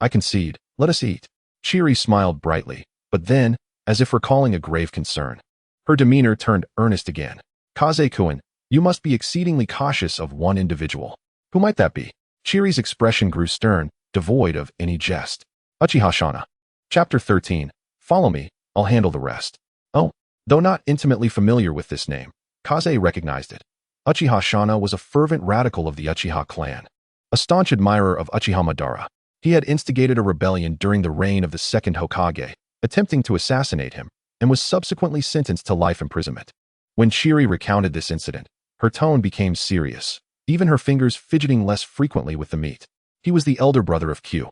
Speaker 1: I concede. Let us eat. Chiri smiled brightly, but then, as if recalling a grave concern, her demeanor turned earnest again. Kaze-kun, you must be exceedingly cautious of one individual. Who might that be? Chiri's expression grew stern, devoid of any jest. Uchiha Shana. Chapter 13. Follow me, I'll handle the rest. Oh, though not intimately familiar with this name, Kaze recognized it. Uchiha Shana was a fervent radical of the Uchiha clan. A staunch admirer of Uchiha Madara, he had instigated a rebellion during the reign of the second Hokage, attempting to assassinate him, and was subsequently sentenced to life imprisonment. When Chiri recounted this incident, her tone became serious, even her fingers fidgeting less frequently with the meat. He was the elder brother of Q,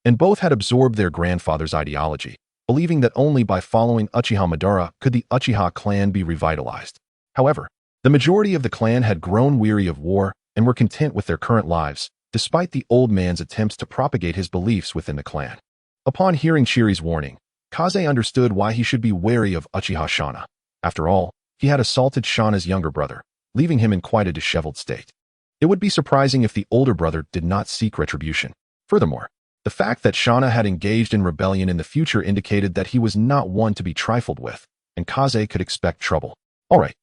Speaker 1: and both had absorbed their grandfather's ideology, believing that only by following Uchiha Madara could the Uchiha clan be revitalized. However, the majority of the clan had grown weary of war and were content with their current lives, despite the old man's attempts to propagate his beliefs within the clan. Upon hearing Chiri's warning, Kaze understood why he should be wary of Uchiha Shana. After all, he had assaulted Shana's younger brother, leaving him in quite a disheveled state. It would be surprising if the older brother did not seek retribution. Furthermore, the fact that Shana had engaged in rebellion in the future indicated that he was not one to be trifled with, and Kaze could expect trouble. All right,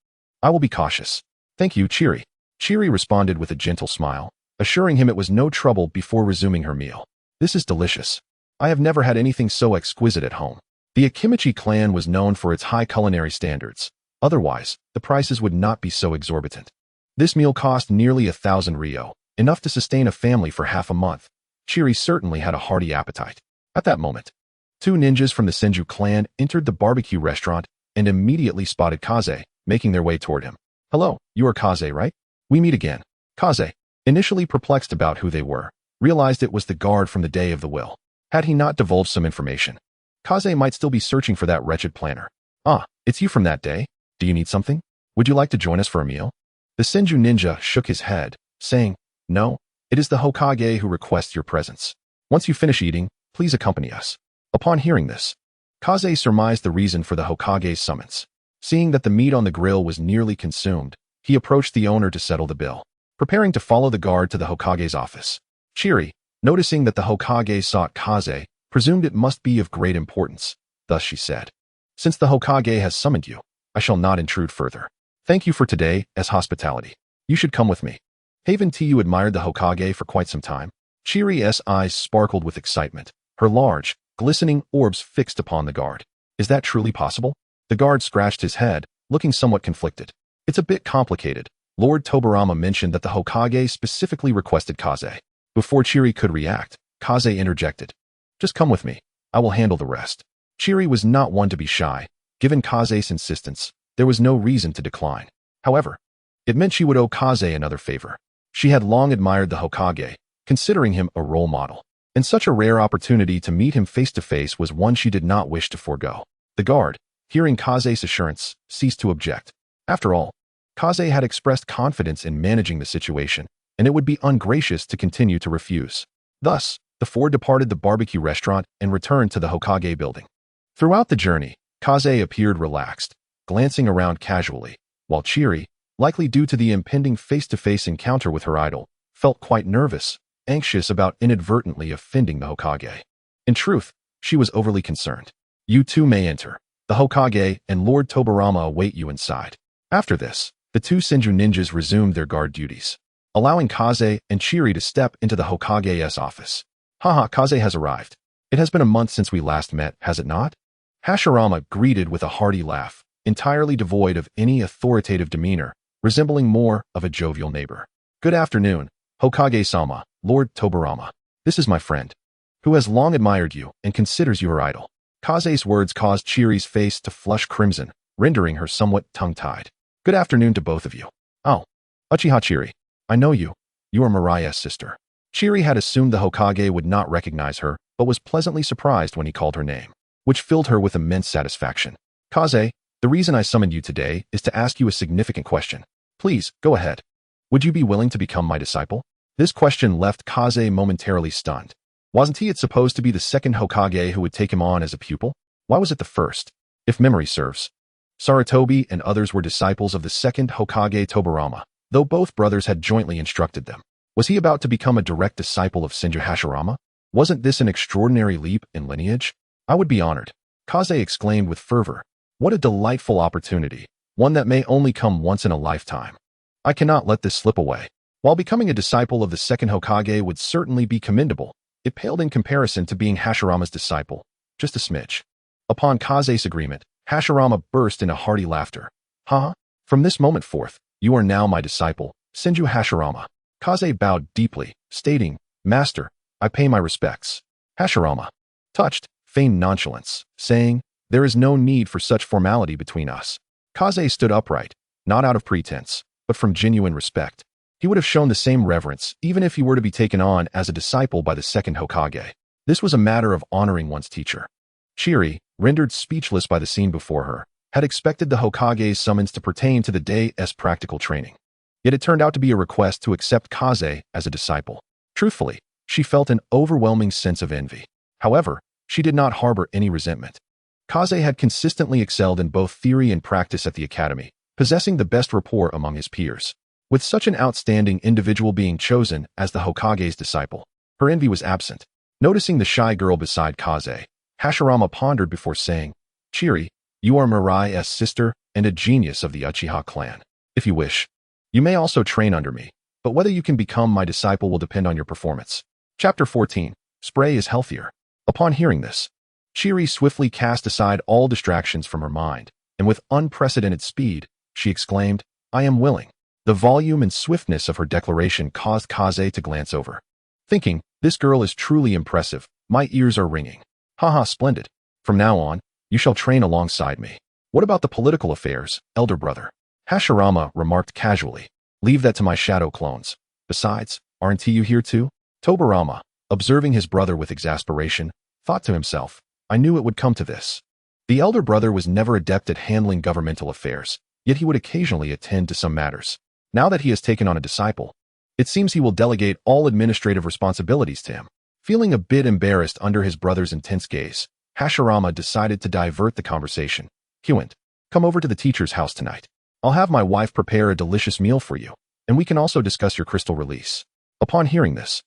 Speaker 1: I will be cautious. Thank you, Chiri. Chiri responded with a gentle smile, assuring him it was no trouble before resuming her meal. This is delicious. I have never had anything so exquisite at home. The Akimichi clan was known for its high culinary standards. Otherwise, the prices would not be so exorbitant. This meal cost nearly 1,000 ryo, enough to sustain a family for half a month. Chiri certainly had a hearty appetite. At that moment, two ninjas from the Senju clan entered the barbecue restaurant and immediately spotted Kaze, making their way toward him. Hello, you are Kaze, right? We meet again. Kaze, initially perplexed about who they were, realized it was the guard from the day of the will. Had he not divulged some information, Kaze might still be searching for that wretched planner. Ah, it's you from that day. Do you need something? Would you like to join us for a meal? The Senju ninja shook his head, saying, No, it is the Hokage who requests your presence. Once you finish eating, please accompany us. Upon hearing this, Kaze surmised the reason for the Hokage's summons. Seeing that the meat on the grill was nearly consumed, he approached the owner to settle the bill, preparing to follow the guard to the Hokage's office. Chiri, noticing that the Hokage sought Kaze, presumed it must be of great importance. Thus she said, Since the Hokage has summoned you, I shall not intrude further. Thank you for today as hospitality. You should come with me. Haven't you admired the Hokage for quite some time? Chiri's eyes sparkled with excitement, her large, glistening orbs fixed upon the guard. Is that truly possible? The guard scratched his head, looking somewhat conflicted. It's a bit complicated. Lord Tobirama mentioned that the Hokage specifically requested Kaze. Before Chiri could react, Kaze interjected. Just come with me. I will handle the rest. Chiri was not one to be shy. Given Kaze's insistence, there was no reason to decline. However, it meant she would owe Kaze another favor. She had long admired the Hokage, considering him a role model, and such a rare opportunity to meet him face to face was one she did not wish to forego. The guard, hearing Kaze's assurance, ceased to object. After all, Kaze had expressed confidence in managing the situation, and it would be ungracious to continue to refuse. Thus, the four departed the barbecue restaurant and returned to the Hokage building. Throughout the journey, Kaze appeared relaxed, glancing around casually, while Chiri, likely due to the impending face-to-face encounter with her idol, felt quite nervous, anxious about inadvertently offending the Hokage. In truth, she was overly concerned. You two may enter. The Hokage and Lord Tobirama await you inside. After this, the two Senju ninjas resumed their guard duties, allowing Kaze and Chiri to step into the Hokage's office. Haha, Kaze has arrived. It has been a month since we last met, has it not? Hashirama greeted with a hearty laugh, entirely devoid of any authoritative demeanor, resembling more of a jovial neighbor. Good afternoon, Hokage-sama, Lord Tobirama. This is my friend, who has long admired you and considers you her idol. Kaze's words caused Chiri's face to flush crimson, rendering her somewhat tongue-tied. Good afternoon to both of you. Oh, Uchiha Chiri. I know you. You are Mariah's sister. Chiri had assumed the Hokage would not recognize her, but was pleasantly surprised when he called her name, which filled her with immense satisfaction. Kaze, the reason I summoned you today is to ask you a significant question. Please, go ahead. Would you be willing to become my disciple? This question left Kaze momentarily stunned. Wasn't he supposed to be the second Hokage who would take him on as a pupil? Why was it the first? If memory serves, Sarutobi and others were disciples of the second Hokage Tobirama, though both brothers had jointly instructed them. Was he about to become a direct disciple of Senju Hashirama? Wasn't this an extraordinary leap in lineage? I would be honored. Kaze exclaimed with fervor. What a delightful opportunity, one that may only come once in a lifetime. I cannot let this slip away. While becoming a disciple of the second Hokage would certainly be commendable, it paled in comparison to being Hashirama's disciple, just a smidge. Upon Kaze's agreement, Hashirama burst into hearty laughter. Huh? From this moment forth, you are now my disciple, Senju Hashirama. Kaze bowed deeply, stating, Master, I pay my respects. Hashirama, touched, feigned nonchalance, saying, There is no need for such formality between us. Kaze stood upright, not out of pretense, but from genuine respect. He would have shown the same reverence even if he were to be taken on as a disciple by the second Hokage. This was a matter of honoring one's teacher. Chiri, rendered speechless by the scene before her, had expected the Hokage's summons to pertain to the day's practical training. Yet it turned out to be a request to accept Kaze as a disciple. Truthfully, she felt an overwhelming sense of envy. However, she did not harbor any resentment. Kaze had consistently excelled in both theory and practice at the academy, possessing the best rapport among his peers. With such an outstanding individual being chosen as the Hokage's disciple, her envy was absent. Noticing the shy girl beside Kaze, Hashirama pondered before saying, Chiri, you are Mirai's sister and a genius of the Uchiha clan. If you wish, you may also train under me, but whether you can become my disciple will depend on your performance. Chapter 14. Spray is healthier. Upon hearing this, Chiri swiftly cast aside all distractions from her mind, and with unprecedented speed, she exclaimed, I am willing. The volume and swiftness of her declaration caused Kaze to glance over. Thinking, this girl is truly impressive, my ears are ringing. Haha, splendid. From now on, you shall train alongside me. What about the political affairs, elder brother? Hashirama remarked casually. Leave that to my shadow clones. Besides, aren't you here too? Tobirama, observing his brother with exasperation, thought to himself, I knew it would come to this. The elder brother was never adept at handling governmental affairs, yet he would occasionally attend to some matters. Now that he has taken on a disciple, it seems he will delegate all administrative responsibilities to him. Feeling a bit embarrassed under his brother's intense gaze, Hashirama decided to divert the conversation. Hyuin, come over to the teacher's house tonight. I'll have my wife prepare a delicious meal for you, and we can also discuss your crystal release. Upon hearing this,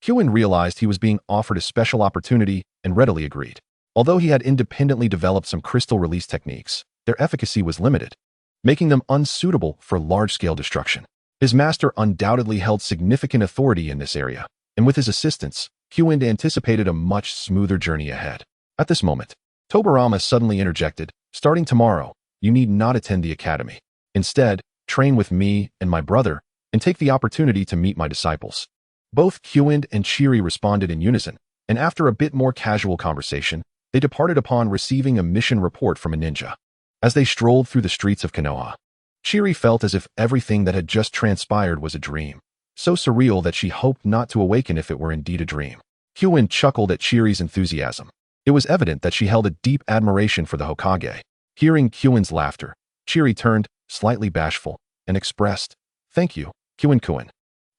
Speaker 1: Hyuin realized he was being offered a special opportunity and readily agreed. Although he had independently developed some crystal release techniques, their efficacy was limited, making them unsuitable for large-scale destruction. His master undoubtedly held significant authority in this area, and with his assistance, Hyuin anticipated a much smoother journey ahead. At this moment, Tobirama suddenly interjected, starting tomorrow, you need not attend the academy. Instead, train with me and my brother, and take the opportunity to meet my disciples. Both Hyuin and Chiri responded in unison, and after a bit more casual conversation, they departed upon receiving a mission report from a ninja. As they strolled through the streets of Konoha, Chiri felt as if everything that had just transpired was a dream, so surreal that she hoped not to awaken if it were indeed a dream. Hyuin chuckled at Chiri's enthusiasm. It was evident that she held a deep admiration for the Hokage. Hearing Kyuin's laughter, Chiri turned, slightly bashful, and expressed, "Thank you, Kyuin.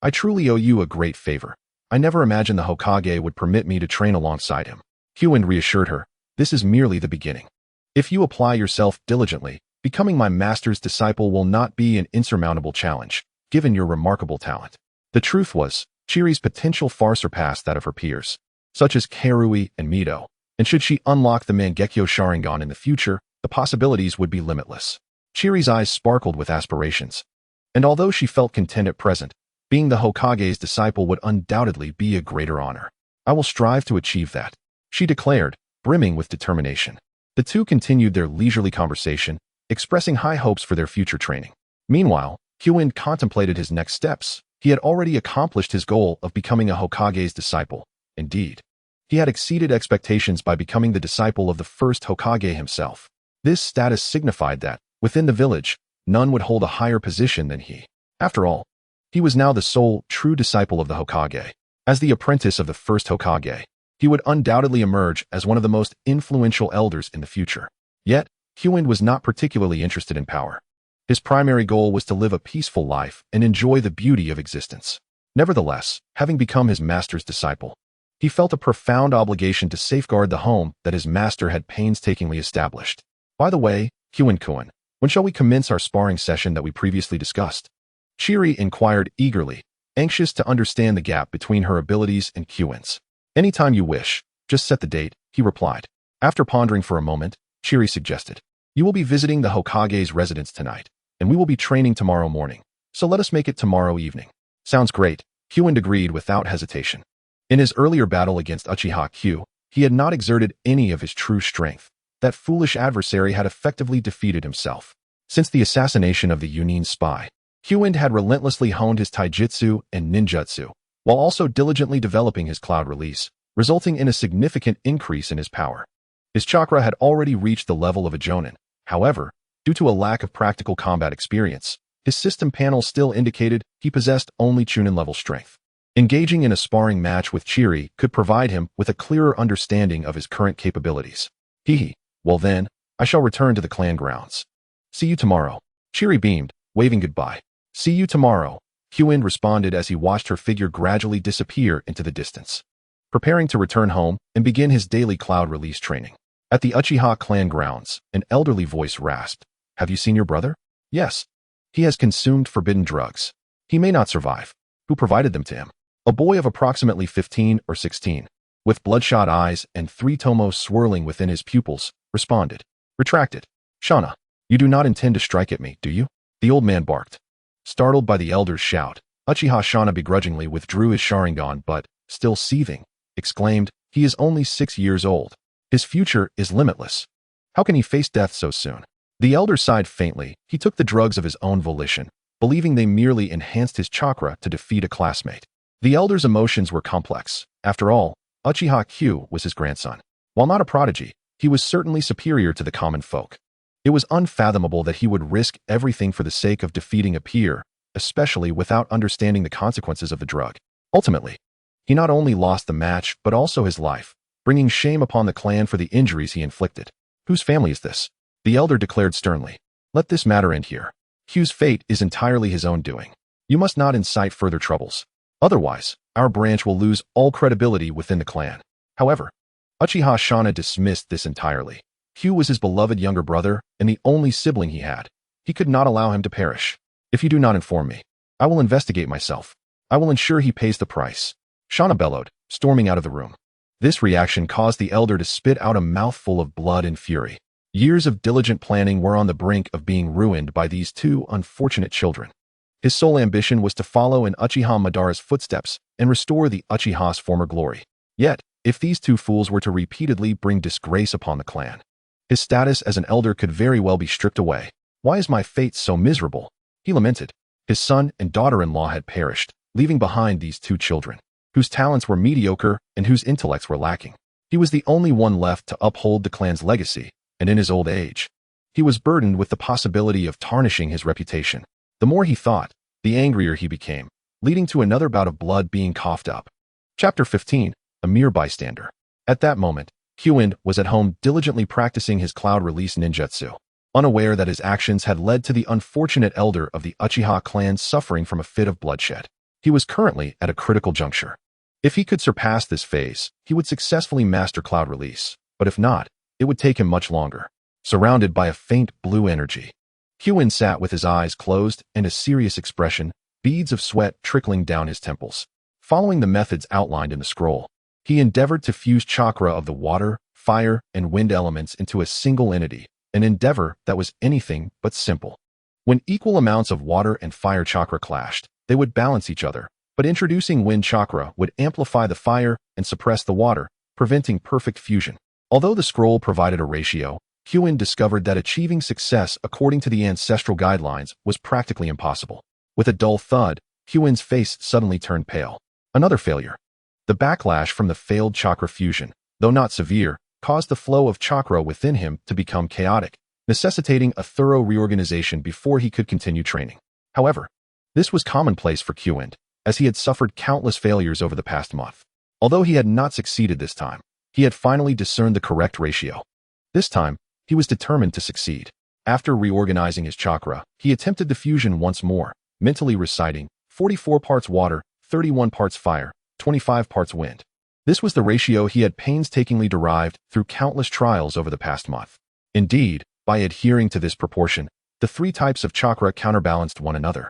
Speaker 1: I truly owe you a great favor. I never imagined the Hokage would permit me to train alongside him." Kyuin reassured her, "This is merely the beginning. If you apply yourself diligently, becoming my master's disciple will not be an insurmountable challenge, given your remarkable talent." The truth was, Chiri's potential far surpassed that of her peers, such as Karui and Mito, and should she unlock the Mangekyo Sharingan in the future, the possibilities would be limitless. Chiri's eyes sparkled with aspirations, and although she felt content at present, being the Hokage's disciple would undoubtedly be a greater honor. "I will strive to achieve that," she declared, brimming with determination. The two continued their leisurely conversation, expressing high hopes for their future training. Meanwhile, Kyuin contemplated his next steps. He had already accomplished his goal of becoming a Hokage's disciple. Indeed, he had exceeded expectations by becoming the disciple of the first Hokage himself. This status signified that, within the village, none would hold a higher position than he. After all, he was now the sole, true disciple of the Hokage. As the apprentice of the first Hokage, he would undoubtedly emerge as one of the most influential elders in the future. Yet, Kyuin was not particularly interested in power. His primary goal was to live a peaceful life and enjoy the beauty of existence. Nevertheless, having become his master's disciple, he felt a profound obligation to safeguard the home that his master had painstakingly established. "By the way, Kyuin, when shall we commence our sparring session that we previously discussed?" Chiri inquired eagerly, anxious to understand the gap between her abilities and Kyuin's. "Anytime you wish, just set the date," he replied. After pondering for a moment, Chiri suggested, "You will be visiting the Hokage's residence tonight, and we will be training tomorrow morning, so let us make it tomorrow evening." "Sounds great," Kyuin agreed without hesitation. In his earlier battle against Uchiha Q, he had not exerted any of his true strength. That foolish adversary had effectively defeated himself. Since the assassination of the Yunin spy, Kyuin had relentlessly honed his taijutsu and ninjutsu, while also diligently developing his cloud release, resulting in a significant increase in his power. His chakra had already reached the level of a jonin. However, due to a lack of practical combat experience, his system panel still indicated he possessed only chunin-level strength. Engaging in a sparring match with Chiri could provide him with a clearer understanding of his current capabilities. Well then, I shall return to the clan grounds. See you tomorrow." Chiri beamed, waving goodbye. "See you tomorrow," Kyuin responded as he watched her figure gradually disappear into the distance, preparing to return home and begin his daily cloud release training. At the Uchiha clan grounds, an elderly voice rasped, "Have you seen your brother?" "Yes. He has consumed forbidden drugs. He may not survive." "Who provided them to him?" A boy of approximately 15 or 16, with bloodshot eyes and 3 tomos swirling within his pupils, responded. "Retracted. Shana, you do not intend to strike at me, do you?" The old man barked. Startled by the elder's shout, Uchiha Shana begrudgingly withdrew his Sharingan but, still seething, exclaimed, "He is only 6 years old. His future is limitless. How can he face death so soon?" The elder sighed faintly. He took the drugs of his own volition, believing they merely enhanced his chakra to defeat a classmate. The elder's emotions were complex. After all, Uchiha Q was his grandson. While not a prodigy, he was certainly superior to the common folk. It was unfathomable that he would risk everything for the sake of defeating a peer, especially without understanding the consequences of the drug. Ultimately, he not only lost the match but also his life, bringing shame upon the clan for the injuries he inflicted. "Whose family is this?" the elder declared sternly. "Let this matter end here. Q's fate is entirely his own doing. You must not incite further troubles. Otherwise, our branch will lose all credibility within the clan." However, Uchiha Shana dismissed this entirely. Q was his beloved younger brother and the only sibling he had. He could not allow him to perish. "If you do not inform me, I will investigate myself. I will ensure he pays the price," Shana bellowed, storming out of the room. This reaction caused the elder to spit out a mouthful of blood and fury. Years of diligent planning were on the brink of being ruined by these two unfortunate children. His sole ambition was to follow in Uchiha Madara's footsteps and restore the Uchiha's former glory. Yet, if these two fools were to repeatedly bring disgrace upon the clan, his status as an elder could very well be stripped away. "Why is my fate so miserable?" he lamented. His son and daughter-in-law had perished, leaving behind these two children, whose talents were mediocre and whose intellects were lacking. He was the only one left to uphold the clan's legacy, and in his old age, he was burdened with the possibility of tarnishing his reputation. The more he thought, the angrier he became, leading to another bout of blood being coughed up. Chapter 15, A Mere Bystander. At that moment, Kyuin was at home diligently practicing his cloud release ninjutsu. unaware that his actions had led to the unfortunate elder of the Uchiha clan suffering from a fit of bloodshed. He was currently at a critical juncture. If he could surpass this phase, he would successfully master Cloud Release, but if not, it would take him much longer. Surrounded by a faint blue energy, Hyuin sat with his eyes closed and a serious expression, beads of sweat trickling down his temples. Following the methods outlined in the scroll, he endeavored to fuse chakra of the water, fire, and wind elements into a single entity, an endeavor that was anything but simple. When equal amounts of water and fire chakra clashed, they would balance each other, but introducing wind chakra would amplify the fire and suppress the water, preventing perfect fusion. Although the scroll provided a ratio, Hyuin discovered that achieving success according to the ancestral guidelines was practically impossible. With a dull thud, Hyuin's face suddenly turned pale. Another failure. The backlash from the failed chakra fusion, though not severe, caused the flow of chakra within him to become chaotic, necessitating a thorough reorganization before he could continue training. However, this was commonplace for Hyuin, as he had suffered countless failures over the past month. Although he had not succeeded this time, he had finally discerned the correct ratio. This time, he was determined to succeed. After reorganizing his chakra, he attempted the fusion once more, mentally reciting 44 parts water, 31 parts fire, 25 parts wind. This was the ratio he had painstakingly derived through countless trials over the past month. Indeed, by adhering to this proportion, the three types of chakra counterbalanced one another,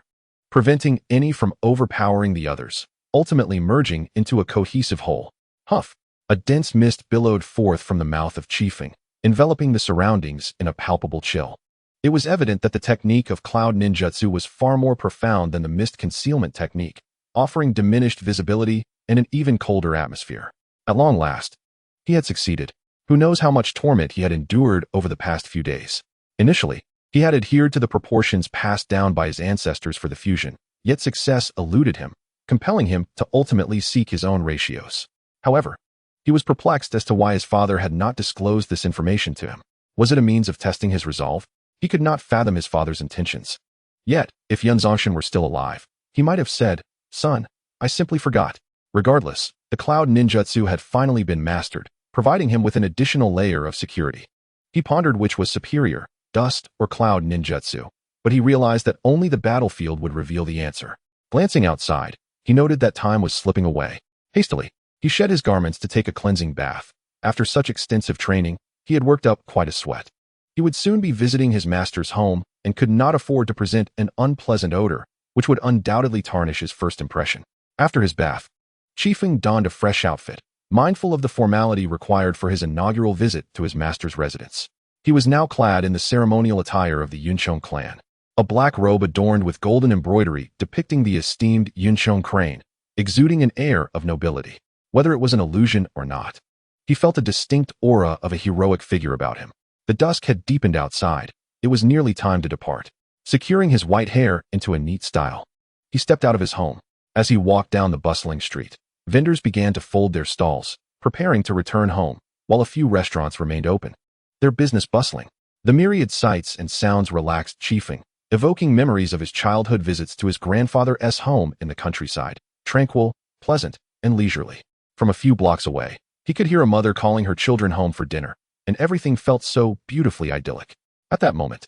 Speaker 1: preventing any from overpowering the others, ultimately merging into a cohesive whole. Huff! A dense mist billowed forth from the mouth of Chiefing, enveloping the surroundings in a palpable chill. It was evident that the technique of cloud ninjutsu was far more profound than the mist concealment technique, offering diminished visibility and an even colder atmosphere. At long last, he had succeeded. Who knows how much torment he had endured over the past few days. Initially, he had adhered to the proportions passed down by his ancestors for the fusion, yet success eluded him, compelling him to ultimately seek his own ratios. However, he was perplexed as to why his father had not disclosed this information to him. Was it a means of testing his resolve? He could not fathom his father's intentions. Yet, if Yun Zongshan were still alive, he might have said, "Son, I simply forgot." Regardless, the cloud ninjutsu had finally been mastered, providing him with an additional layer of security. He pondered which was superior, dust or cloud ninjutsu, but he realized that only the battlefield would reveal the answer. Glancing outside, he noted that time was slipping away. Hastily, he shed his garments to take a cleansing bath. After such extensive training, he had worked up quite a sweat. He would soon be visiting his master's home and could not afford to present an unpleasant odor, which would undoubtedly tarnish his first impression. After his bath, Chiefing donned a fresh outfit, mindful of the formality required for his inaugural visit to his master's residence. He was now clad in the ceremonial attire of the Yunchong clan, a black robe adorned with golden embroidery depicting the esteemed Yunchong crane, exuding an air of nobility. Whether it was an illusion or not, he felt a distinct aura of a heroic figure about him. The dusk had deepened outside. It was nearly time to depart. Securing his white hair into a neat style, he stepped out of his home. As he walked down the bustling street, vendors began to fold their stalls, preparing to return home, while a few restaurants remained open, their business bustling. The myriad sights and sounds relaxed Chiefing, evoking memories of his childhood visits to his grandfather's home in the countryside, tranquil, pleasant, and leisurely. From a few blocks away, he could hear a mother calling her children home for dinner, and everything felt so beautifully idyllic. At that moment,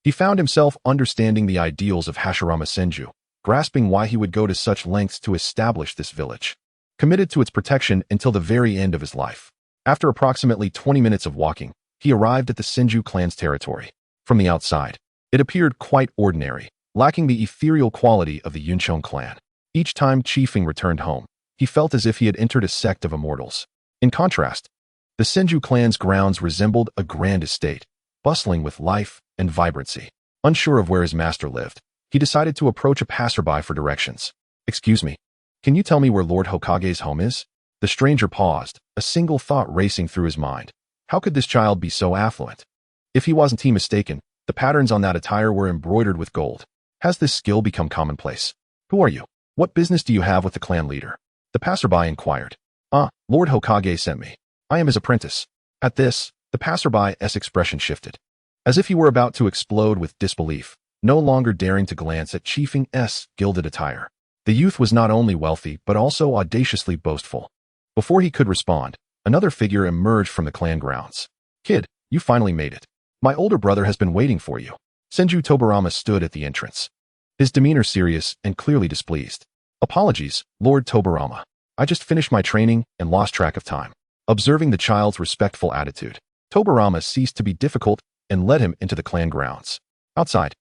Speaker 1: he found himself understanding the ideals of Hashirama Senju, grasping why he would go to such lengths to establish this village, committed to its protection until the very end of his life. After approximately 20 minutes of walking, he arrived at the Senju clan's territory. From the outside, it appeared quite ordinary, lacking the ethereal quality of the Yunchong clan. Each time Chiefing returned home, he felt as if he had entered a sect of immortals. In contrast, the Senju clan's grounds resembled a grand estate, bustling with life and vibrancy. Unsure of where his master lived, he decided to approach a passerby for directions. "Excuse me, can you tell me where Lord Hokage's home is?" The stranger paused, a single thought racing through his mind. How could this child be so affluent? If he wasn't mistaken, the patterns on that attire were embroidered with gold. Has this skill become commonplace? Who are you? What business do you have with the clan leader? The passerby inquired. Lord Hokage sent me. I am his apprentice." At this, the passerby's expression shifted, as if he were about to explode with disbelief, no longer daring to glance at Chiefing's gilded attire. The youth was not only wealthy but also audaciously boastful. Before he could respond, another figure emerged from the clan grounds. "Kid, you finally made it. My older brother has been waiting for you. Senju Tobirama stood at the entrance, his demeanor serious and clearly displeased. Apologies, Lord Tobirama. I just finished my training and lost track of time. Observing the child's respectful attitude, Tobirama ceased to be difficult and led him into the clan grounds. Outside,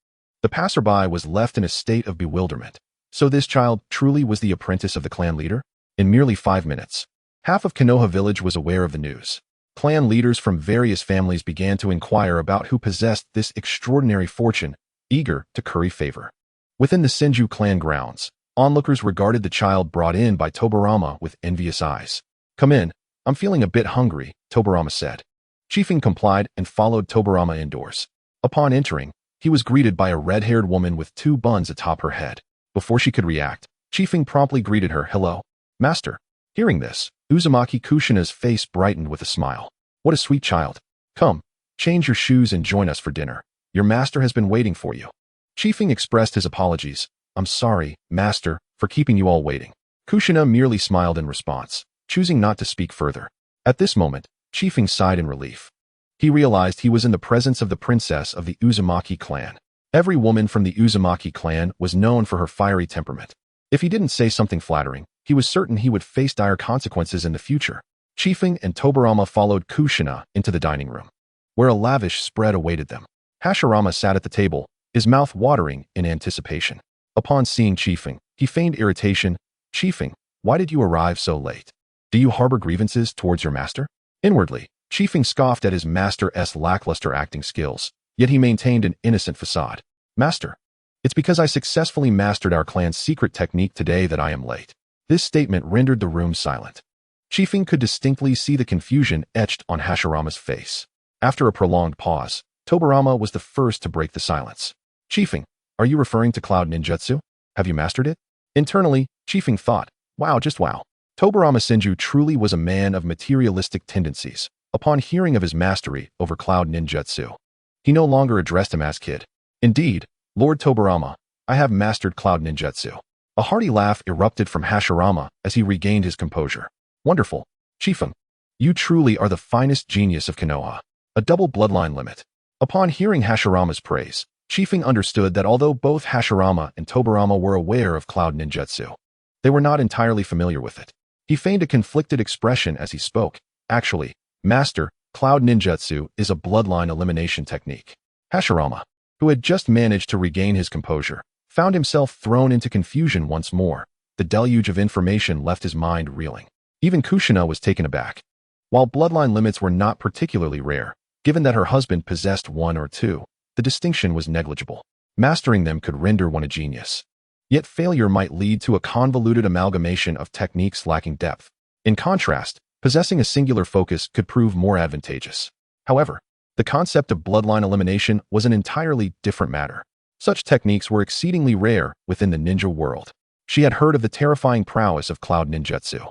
Speaker 1: the passerby was left in a state of bewilderment. So this child truly was the apprentice of the clan leader? In merely 5 minutes, half of Konoha village was aware of the news. Clan leaders from various families began to inquire about who possessed this extraordinary fortune, eager to curry favor. Within the Senju clan grounds, onlookers regarded the child brought in by Tobirama with envious eyes. Come in, I'm feeling a bit hungry, Tobirama said. Chiefing complied and followed Tobirama indoors. Upon entering, he was greeted by a red-haired woman with 2 buns atop her head. Before she could react, Chiefing promptly greeted her, "Hello, master." Hearing this, Uzumaki Kushina's face brightened with a smile. What a sweet child. Come, change your shoes and join us for dinner. Your master has been waiting for you. Chiefing expressed his apologies. I'm sorry, master, for keeping you all waiting. Kushina merely smiled in response, choosing not to speak further. At this moment, Chiefing sighed in relief. He realized he was in the presence of the princess of the Uzumaki clan. Every woman from the Uzumaki clan was known for her fiery temperament. If he didn't say something flattering, he was certain he would face dire consequences in the future. Chiefing and Tobirama followed Kushina into the dining room, where a lavish spread awaited them. Hashirama sat at the table, his mouth watering in anticipation. Upon seeing Chiefing, he feigned irritation. Chiefing, why did you arrive so late? Do you harbor grievances towards your master? Inwardly, Chiefing scoffed at his master's lackluster acting skills, yet he maintained an innocent facade. Master, it's because I successfully mastered our clan's secret technique today that I am late. This statement rendered the room silent. Chiefing could distinctly see the confusion etched on Hashirama's face. After a prolonged pause, Tobirama was the first to break the silence. Chiefing, are you referring to Cloud Ninjutsu? Have you mastered it? Internally, Chiefing thought, wow, just wow. Tobirama Senju truly was a man of materialistic tendencies. Upon hearing of his mastery over Cloud Ninjutsu, he no longer addressed him as kid. Indeed, Lord Tobirama, I have mastered Cloud Ninjutsu. A hearty laugh erupted from Hashirama as he regained his composure. Wonderful, Chiefing. You truly are the finest genius of Konoha. A double bloodline limit. Upon hearing Hashirama's praise, Chiefing understood that although both Hashirama and Tobirama were aware of Cloud Ninjutsu, they were not entirely familiar with it. He feigned a conflicted expression as he spoke. Actually, Master, Cloud Ninjutsu is a bloodline elimination technique. Hashirama, who had just managed to regain his composure, found himself thrown into confusion once more. The deluge of information left his mind reeling. Even Kushina was taken aback. While bloodline limits were not particularly rare, given that her husband possessed 1 or 2, the distinction was negligible. Mastering them could render one a genius. Yet failure might lead to a convoluted amalgamation of techniques lacking depth. In contrast, possessing a singular focus could prove more advantageous. However, the concept of bloodline elimination was an entirely different matter. Such techniques were exceedingly rare within the ninja world. She had heard of the terrifying prowess of Cloud Ninjutsu.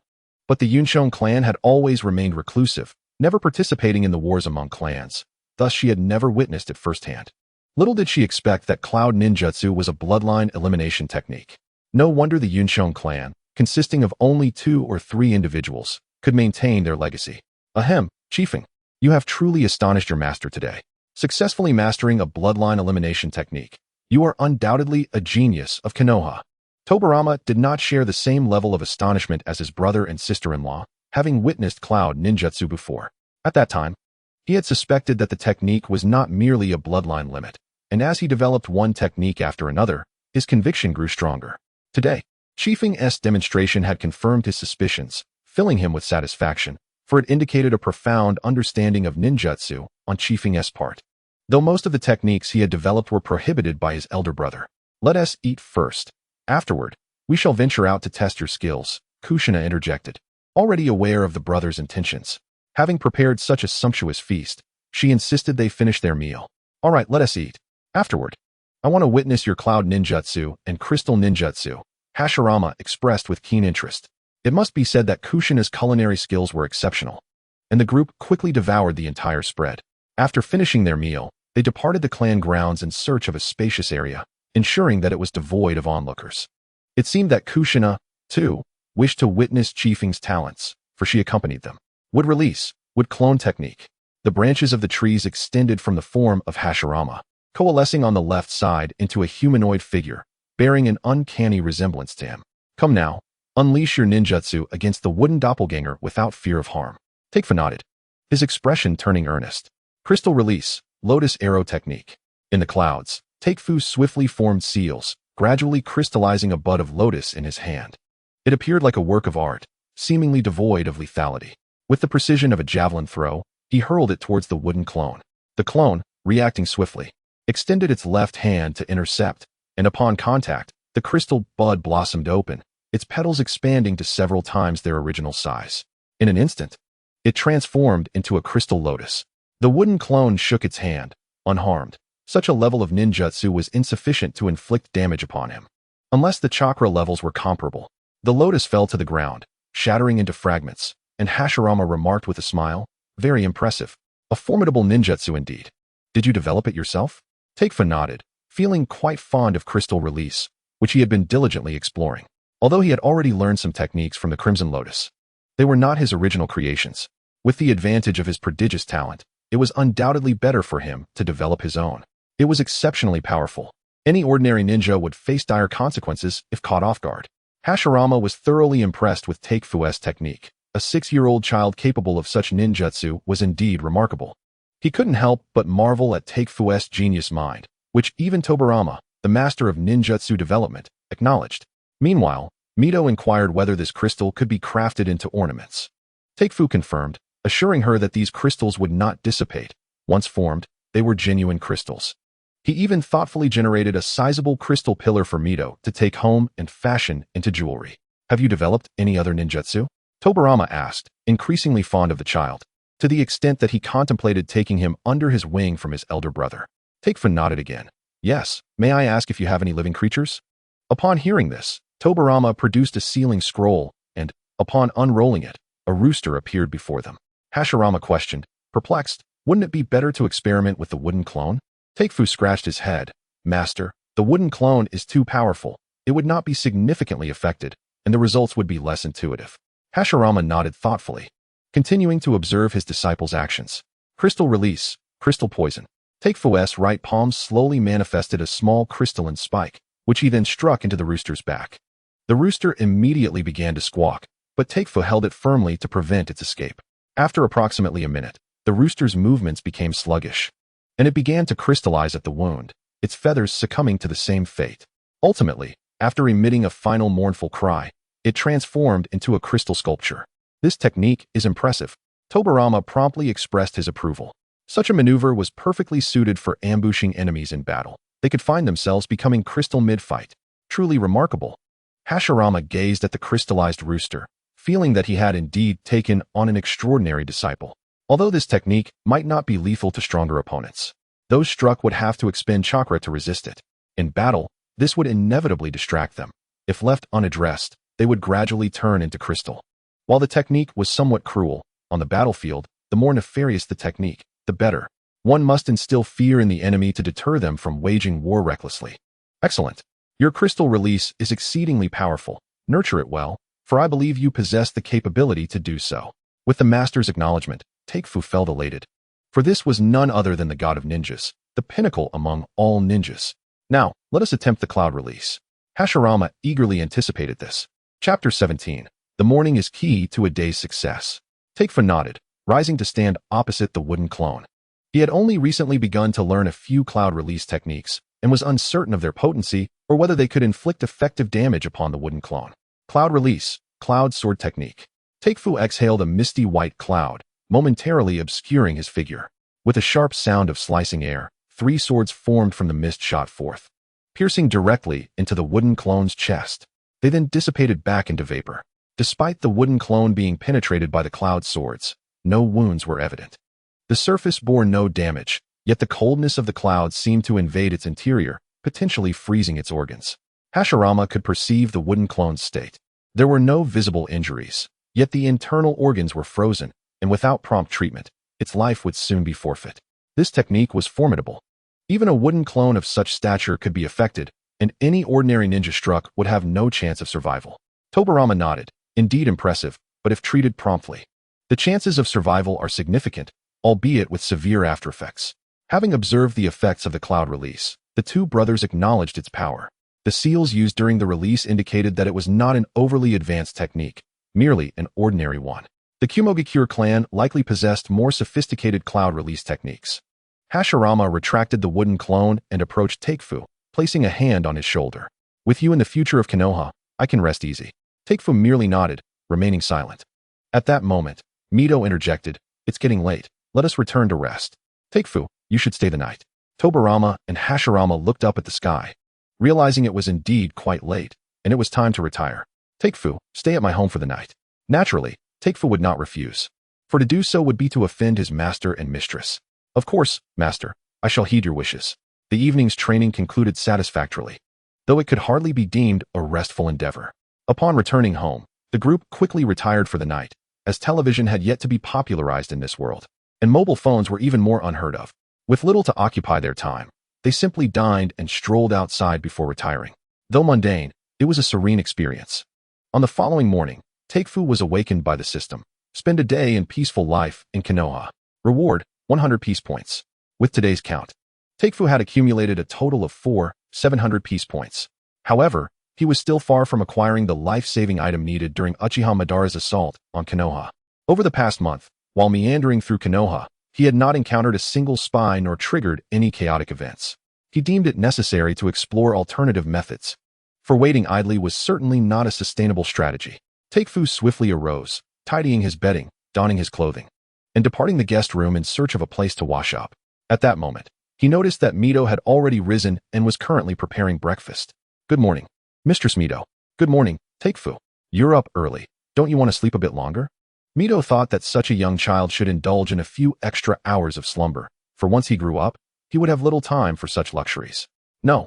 Speaker 1: But the Yunshon clan had always remained reclusive, never participating in the wars among clans. Thus she had never witnessed it firsthand. Little did she expect that Cloud Ninjutsu was a bloodline elimination technique. No wonder the Yunshon clan, consisting of only 2 or 3 individuals, could maintain their legacy. Ahem, Chiefing, you have truly astonished your master today. Successfully mastering a bloodline elimination technique, you are undoubtedly a genius of Konoha. Tobirama did not share the same level of astonishment as his brother and sister-in-law, having witnessed Cloud Ninjutsu before. At that time, he had suspected that the technique was not merely a bloodline limit, and as he developed one technique after another, his conviction grew stronger. Today, Chiefing's demonstration had confirmed his suspicions, filling him with satisfaction, for it indicated a profound understanding of ninjutsu on Chiefing's part. Though most of the techniques he had developed were prohibited by his elder brother. Let us eat first. Afterward, we shall venture out to test your skills, Kushina interjected. Already aware of the brother's intentions, having prepared such a sumptuous feast, she insisted they finish their meal. All right, let us eat. Afterward, I want to witness your Cloud Ninjutsu and Crystal Ninjutsu, Hashirama expressed with keen interest. It must be said that Kushina's culinary skills were exceptional, and the group quickly devoured the entire spread. After finishing their meal, they departed the clan grounds in search of a spacious area, ensuring that it was devoid of onlookers. It seemed that Kushina, too, wished to witness Chiefing's talents, for she accompanied them. Would release, would clone technique. The branches of the trees extended from the form of Hashirama, coalescing on the left side into a humanoid figure, bearing an uncanny resemblance to him. Come now, unleash your ninjutsu against the wooden doppelganger without fear of harm. Takefu nodded, his expression turning earnest. Crystal release, lotus arrow technique. In the clouds, Takefu swiftly formed seals, gradually crystallizing a bud of lotus in his hand. It appeared like a work of art, seemingly devoid of lethality. With the precision of a javelin throw, he hurled it towards the wooden clone. The clone, reacting swiftly, extended its left hand to intercept, and upon contact, the crystal bud blossomed open, its petals expanding to several times their original size. In an instant, it transformed into a crystal lotus. The wooden clone shook its hand, unharmed. Such a level of ninjutsu was insufficient to inflict damage upon him. Unless the chakra levels were comparable, the lotus fell to the ground, shattering into fragments, and Hashirama remarked with a smile, "Very impressive. A formidable ninjutsu indeed. Did you develop it yourself?" Takefu nodded, feeling quite fond of crystal release, which he had been diligently exploring. Although he had already learned some techniques from the Crimson Lotus, they were not his original creations. With the advantage of his prodigious talent, it was undoubtedly better for him to develop his own. It was exceptionally powerful. Any ordinary ninja would face dire consequences if caught off guard. Hashirama was thoroughly impressed with Takefu's technique. A 6-year-old child capable of such ninjutsu was indeed remarkable. He couldn't help but marvel at Takefu's genius mind, which even Tobirama, the master of ninjutsu development, acknowledged. Meanwhile, Mito inquired whether this crystal could be crafted into ornaments. Takefu confirmed, assuring her that these crystals would not dissipate. Once formed, they were genuine crystals. He even thoughtfully generated a sizable crystal pillar for Mito to take home and fashion into jewelry. "Have you developed any other ninjutsu?" Tobirama asked, increasingly fond of the child, to the extent that he contemplated taking him under his wing from his elder brother. Takefu nodded again. "Yes, may I ask if you have any living creatures?" Upon hearing this, Tobirama produced a sealing scroll, and, upon unrolling it, a rooster appeared before them. Hashirama questioned, perplexed, "Wouldn't it be better to experiment with the wooden clone?" Takefu scratched his head. "Master, the wooden clone is too powerful. It would not be significantly affected, and the results would be less intuitive." Hashirama nodded thoughtfully, continuing to observe his disciple's actions. Crystal release, crystal poison. Takefu's right palm slowly manifested a small crystalline spike, which he then struck into the rooster's back. The rooster immediately began to squawk, but Takefu held it firmly to prevent its escape. After approximately a minute, the rooster's movements became sluggish, and it began to crystallize at the wound, its feathers succumbing to the same fate. Ultimately, after emitting a final mournful cry, it transformed into a crystal sculpture. "This technique is impressive." Tobirama promptly expressed his approval. Such a maneuver was perfectly suited for ambushing enemies in battle. They could find themselves becoming crystal mid-fight. Truly remarkable. Hashirama gazed at the crystallized rooster, feeling that he had indeed taken on an extraordinary disciple. Although this technique might not be lethal to stronger opponents, those struck would have to expend chakra to resist it. In battle, this would inevitably distract them. If left unaddressed, they would gradually turn into crystal. While the technique was somewhat cruel, on the battlefield, the more nefarious the technique, the better. One must instill fear in the enemy to deter them from waging war recklessly. "Excellent. Your crystal release is exceedingly powerful. Nurture it well, for I believe you possess the capability to do so." With the master's acknowledgement, Takefu felt elated. For this was none other than the god of ninjas, the pinnacle among all ninjas. "Now, let us attempt the cloud release." Hashirama eagerly anticipated this. Chapter 17. The morning is key to a day's success. Takefu nodded, rising to stand opposite the wooden clone. He had only recently begun to learn a few cloud release techniques, and was uncertain of their potency or whether they could inflict effective damage upon the wooden clone. Cloud release, cloud sword technique. Takefu exhaled a misty white cloud, momentarily obscuring his figure. With a sharp sound of slicing air, 3 swords formed from the mist shot forth, piercing directly into the wooden clone's chest. They then dissipated back into vapor. Despite the wooden clone being penetrated by the cloud swords, no wounds were evident. The surface bore no damage, yet the coldness of the cloud seemed to invade its interior, potentially freezing its organs. Hashirama could perceive the wooden clone's state. There were no visible injuries, yet the internal organs were frozen, and without prompt treatment, its life would soon be forfeit. This technique was formidable. Even a wooden clone of such stature could be affected, and any ordinary ninja struck would have no chance of survival. Tobirama nodded. Indeed impressive, but if treated promptly, the chances of survival are significant, albeit with severe aftereffects. Having observed the effects of the cloud release, the two brothers acknowledged its power. The seals used during the release indicated that it was not an overly advanced technique, merely an ordinary one. The Kumogakure clan likely possessed more sophisticated cloud release techniques. Hashirama retracted the wooden clone and approached Takefu, placing a hand on his shoulder. With you in the future of Konoha, I can rest easy. Takefu merely nodded, remaining silent. At that moment, Mito interjected, "It's getting late. Let us return to rest. Takefu, you should stay the night." Tobirama and Hashirama looked up at the sky, realizing it was indeed quite late, and it was time to retire. "Takefu, stay at my home for the night." Naturally, Takefu would not refuse, for to do so would be to offend his master and mistress. "Of course, master, I shall heed your wishes." The evening's training concluded satisfactorily, though it could hardly be deemed a restful endeavor. Upon returning home, the group quickly retired for the night, as television had yet to be popularized in this world, and mobile phones were even more unheard of. With little to occupy their time, they simply dined and strolled outside before retiring. Though mundane, it was a serene experience. On the following morning, Takefu was awakened by the system. Spend a day in peaceful life in Konoha. Reward, 100 peace points. With today's count, Takefu had accumulated a total of 700 peace points. However, he was still far from acquiring the life-saving item needed during Uchiha Madara's assault on Konoha. Over the past month, while meandering through Konoha, he had not encountered a single spy nor triggered any chaotic events. He deemed it necessary to explore alternative methods, for waiting idly was certainly not a sustainable strategy. Takefu swiftly arose, tidying his bedding, donning his clothing, and departing the guest room in search of a place to wash up. At that moment, he noticed that Mito had already risen and was currently preparing breakfast. "Good morning, Mistress Mito." "Good morning, Takefu. You're up early. Don't you want to sleep a bit longer?" Mito thought that such a young child should indulge in a few extra hours of slumber, for once he grew up, he would have little time for such luxuries. "No,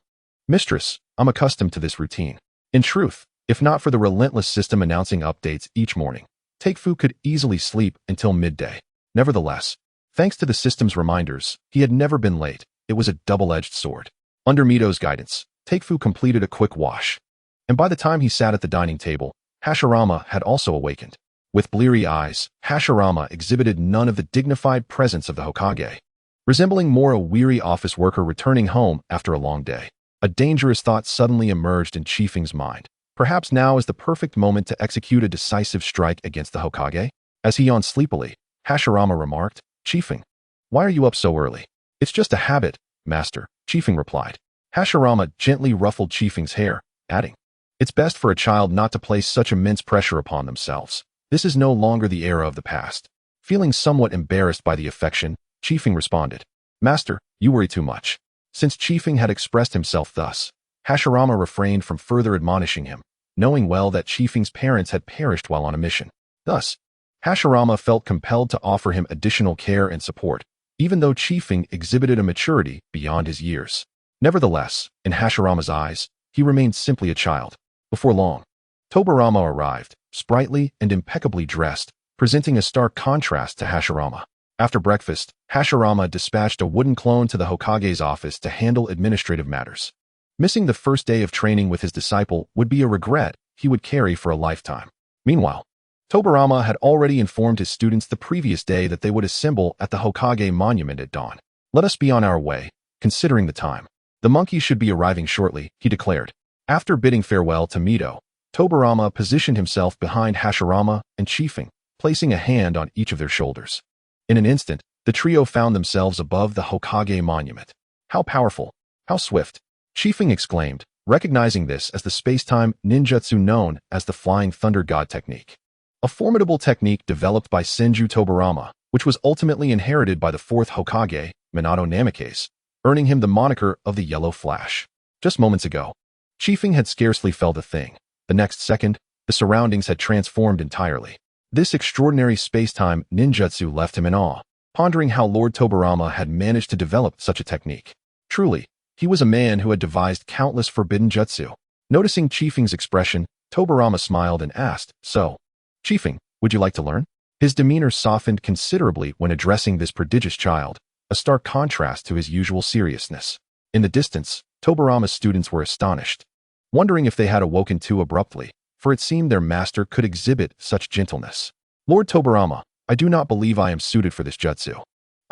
Speaker 1: mistress, I'm accustomed to this routine." In truth, if not for the relentless system announcing updates each morning, Takefu could easily sleep until midday. Nevertheless, thanks to the system's reminders, he had never been late. It was a double-edged sword. Under Mito's guidance, Takefu completed a quick wash, and by the time he sat at the dining table, Hashirama had also awakened. With bleary eyes, Hashirama exhibited none of the dignified presence of the Hokage, resembling more a weary office worker returning home after a long day. A dangerous thought suddenly emerged in Chiefing's mind. Perhaps now is the perfect moment to execute a decisive strike against the Hokage? As he yawned sleepily, Hashirama remarked, "Chiefing, why are you up so early?" "It's just a habit, master," Chiefing replied. Hashirama gently ruffled Chiefing's hair, adding, "It's best for a child not to place such immense pressure upon themselves. This is no longer the era of the past." Feeling somewhat embarrassed by the affection, Chiefing responded, "Master, you worry too much." Since Chiefing had expressed himself thus, Hashirama refrained from further admonishing him, knowing well that Chiefing's parents had perished while on a mission. Thus, Hashirama felt compelled to offer him additional care and support, even though Chiefing exhibited a maturity beyond his years. Nevertheless, in Hashirama's eyes, he remained simply a child. Before long, Tobirama arrived, sprightly and impeccably dressed, presenting a stark contrast to Hashirama. After breakfast, Hashirama dispatched a wooden clone to the Hokage's office to handle administrative matters. Missing the first day of training with his disciple would be a regret he would carry for a lifetime. Meanwhile, Tobirama had already informed his students the previous day that they would assemble at the Hokage monument at dawn. "Let us be on our way, considering the time. The monkey should be arriving shortly," he declared. After bidding farewell to Mito, Tobirama positioned himself behind Hashirama and Chiefing, placing a hand on each of their shoulders. In an instant, the trio found themselves above the Hokage monument. "How powerful! How swift!" Chiefing exclaimed, recognizing this as the space-time ninjutsu known as the Flying Thunder God technique. A formidable technique developed by Senju Tobirama, which was ultimately inherited by the fourth Hokage, Minato Namikaze, earning him the moniker of the Yellow Flash. Just moments ago, Chiefing had scarcely felt a thing. The next second, the surroundings had transformed entirely. This extraordinary space-time ninjutsu left him in awe, pondering how Lord Tobirama had managed to develop such a technique. Truly, he was a man who had devised countless forbidden jutsu. Noticing Chiefing's expression, Tobirama smiled and asked, "So, Chiefing, would you like to learn?" His demeanor softened considerably when addressing this prodigious child, a stark contrast to his usual seriousness. In the distance, Tobirama's students were astonished, wondering if they had awoken too abruptly, for it seemed their master could exhibit such gentleness. "Lord Tobirama, I do not believe I am suited for this jutsu."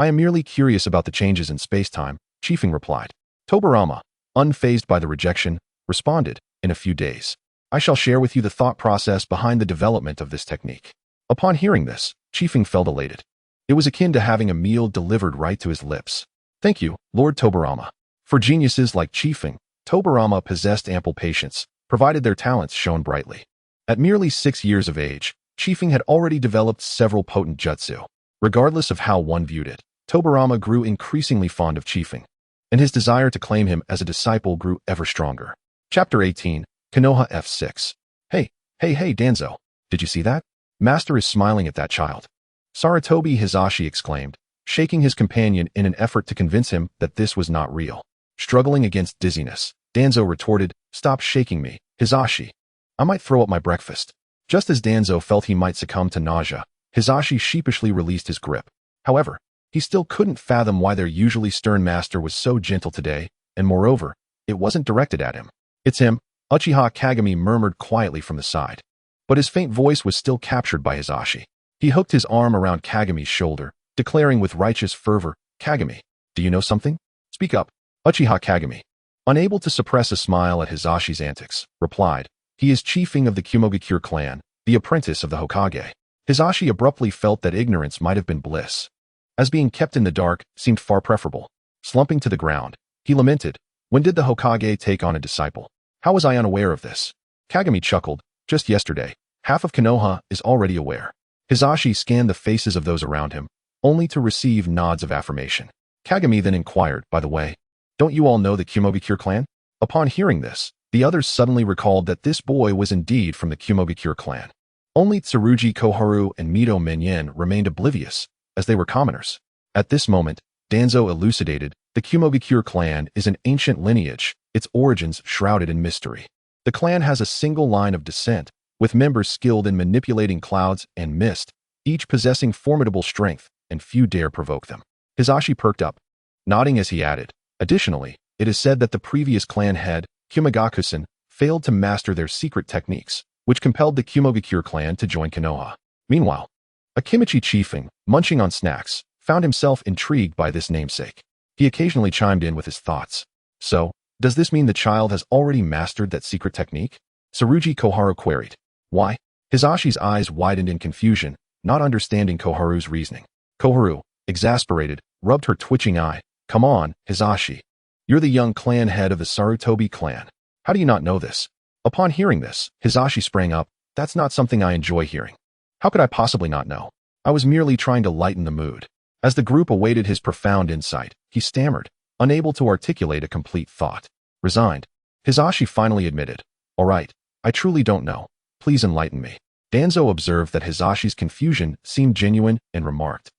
Speaker 1: I am merely curious about the changes in space-time, Chiefing replied. Tobirama, unfazed by the rejection, responded, in a few days. I shall share with you the thought process behind the development of this technique. Upon hearing this, Chiefing felt elated. It was akin to having a meal delivered right to his lips. Thank you, Lord Tobirama. For geniuses like Chiefing, Tobirama possessed ample patience, provided their talents shone brightly. At merely 6 years of age, Chiefing had already developed several potent jutsu. Regardless of how one viewed it, Tobirama grew increasingly fond of Chiefing, and his desire to claim him as a disciple grew ever stronger. Chapter 18, Konoha F6. Hey, Danzo. Did you see that? Master is smiling at that child. Sarutobi Hisashi exclaimed, shaking his companion in an effort to convince him that this was not real. Struggling against dizziness, Danzo retorted, Stop shaking me, Hisashi. I might throw up my breakfast. Just as Danzo felt he might succumb to nausea, Hisashi sheepishly released his grip. However, he still couldn't fathom why their usually stern master was so gentle today, and moreover, it wasn't directed at him. It's him, Uchiha Kagami murmured quietly from the side. But his faint voice was still captured by Hisashi. He hooked his arm around Kagami's shoulder, declaring with righteous fervor, Kagami, do you know something? Speak up. Uchiha Kagami, unable to suppress a smile at Hisashi's antics, replied, He is chiefing of the Kumogakure clan, the apprentice of the Hokage. Hisashi abruptly felt that ignorance might have been bliss, as being kept in the dark seemed far preferable. Slumping to the ground, he lamented, When did the Hokage take on a disciple? How was I unaware of this? Kagami chuckled, Just yesterday. Half of Konoha is already aware. Hisashi scanned the faces of those around him, only to receive nods of affirmation. Kagami then inquired, By the way, don't you all know the Kumogakure clan? Upon hearing this, the others suddenly recalled that this boy was indeed from the Kumogakure clan. Only Tsurugi Koharu and Mito Menyen remained oblivious, as they were commoners. At this moment, Danzo elucidated, the Kumogakure clan is an ancient lineage, its origins shrouded in mystery. The clan has a single line of descent, with members skilled in manipulating clouds and mist, each possessing formidable strength, and few dare provoke them. Hisashi perked up, nodding as he added, Additionally, it is said that the previous clan head, Kumagakusen, failed to master their secret techniques, which compelled the Kumogakure clan to join Konoha. Meanwhile, a Kimichi chiefing, munching on snacks, found himself intrigued by this namesake. He occasionally chimed in with his thoughts. So, does this mean the child has already mastered that secret technique? Tsurugi Koharu queried. Why? Hisashi's eyes widened in confusion, not understanding Koharu's reasoning. Koharu, exasperated, rubbed her twitching eye. Come on, Hisashi. You're the young clan head of the Sarutobi clan. How do you not know this? Upon hearing this, Hisashi sprang up. That's not something I enjoy hearing. How could I possibly not know? I was merely trying to lighten the mood. As the group awaited his profound insight, he stammered, unable to articulate a complete thought. Resigned, Hisashi finally admitted, All right, I truly don't know. Please enlighten me. Danzo observed that Hisashi's confusion seemed genuine and remarked,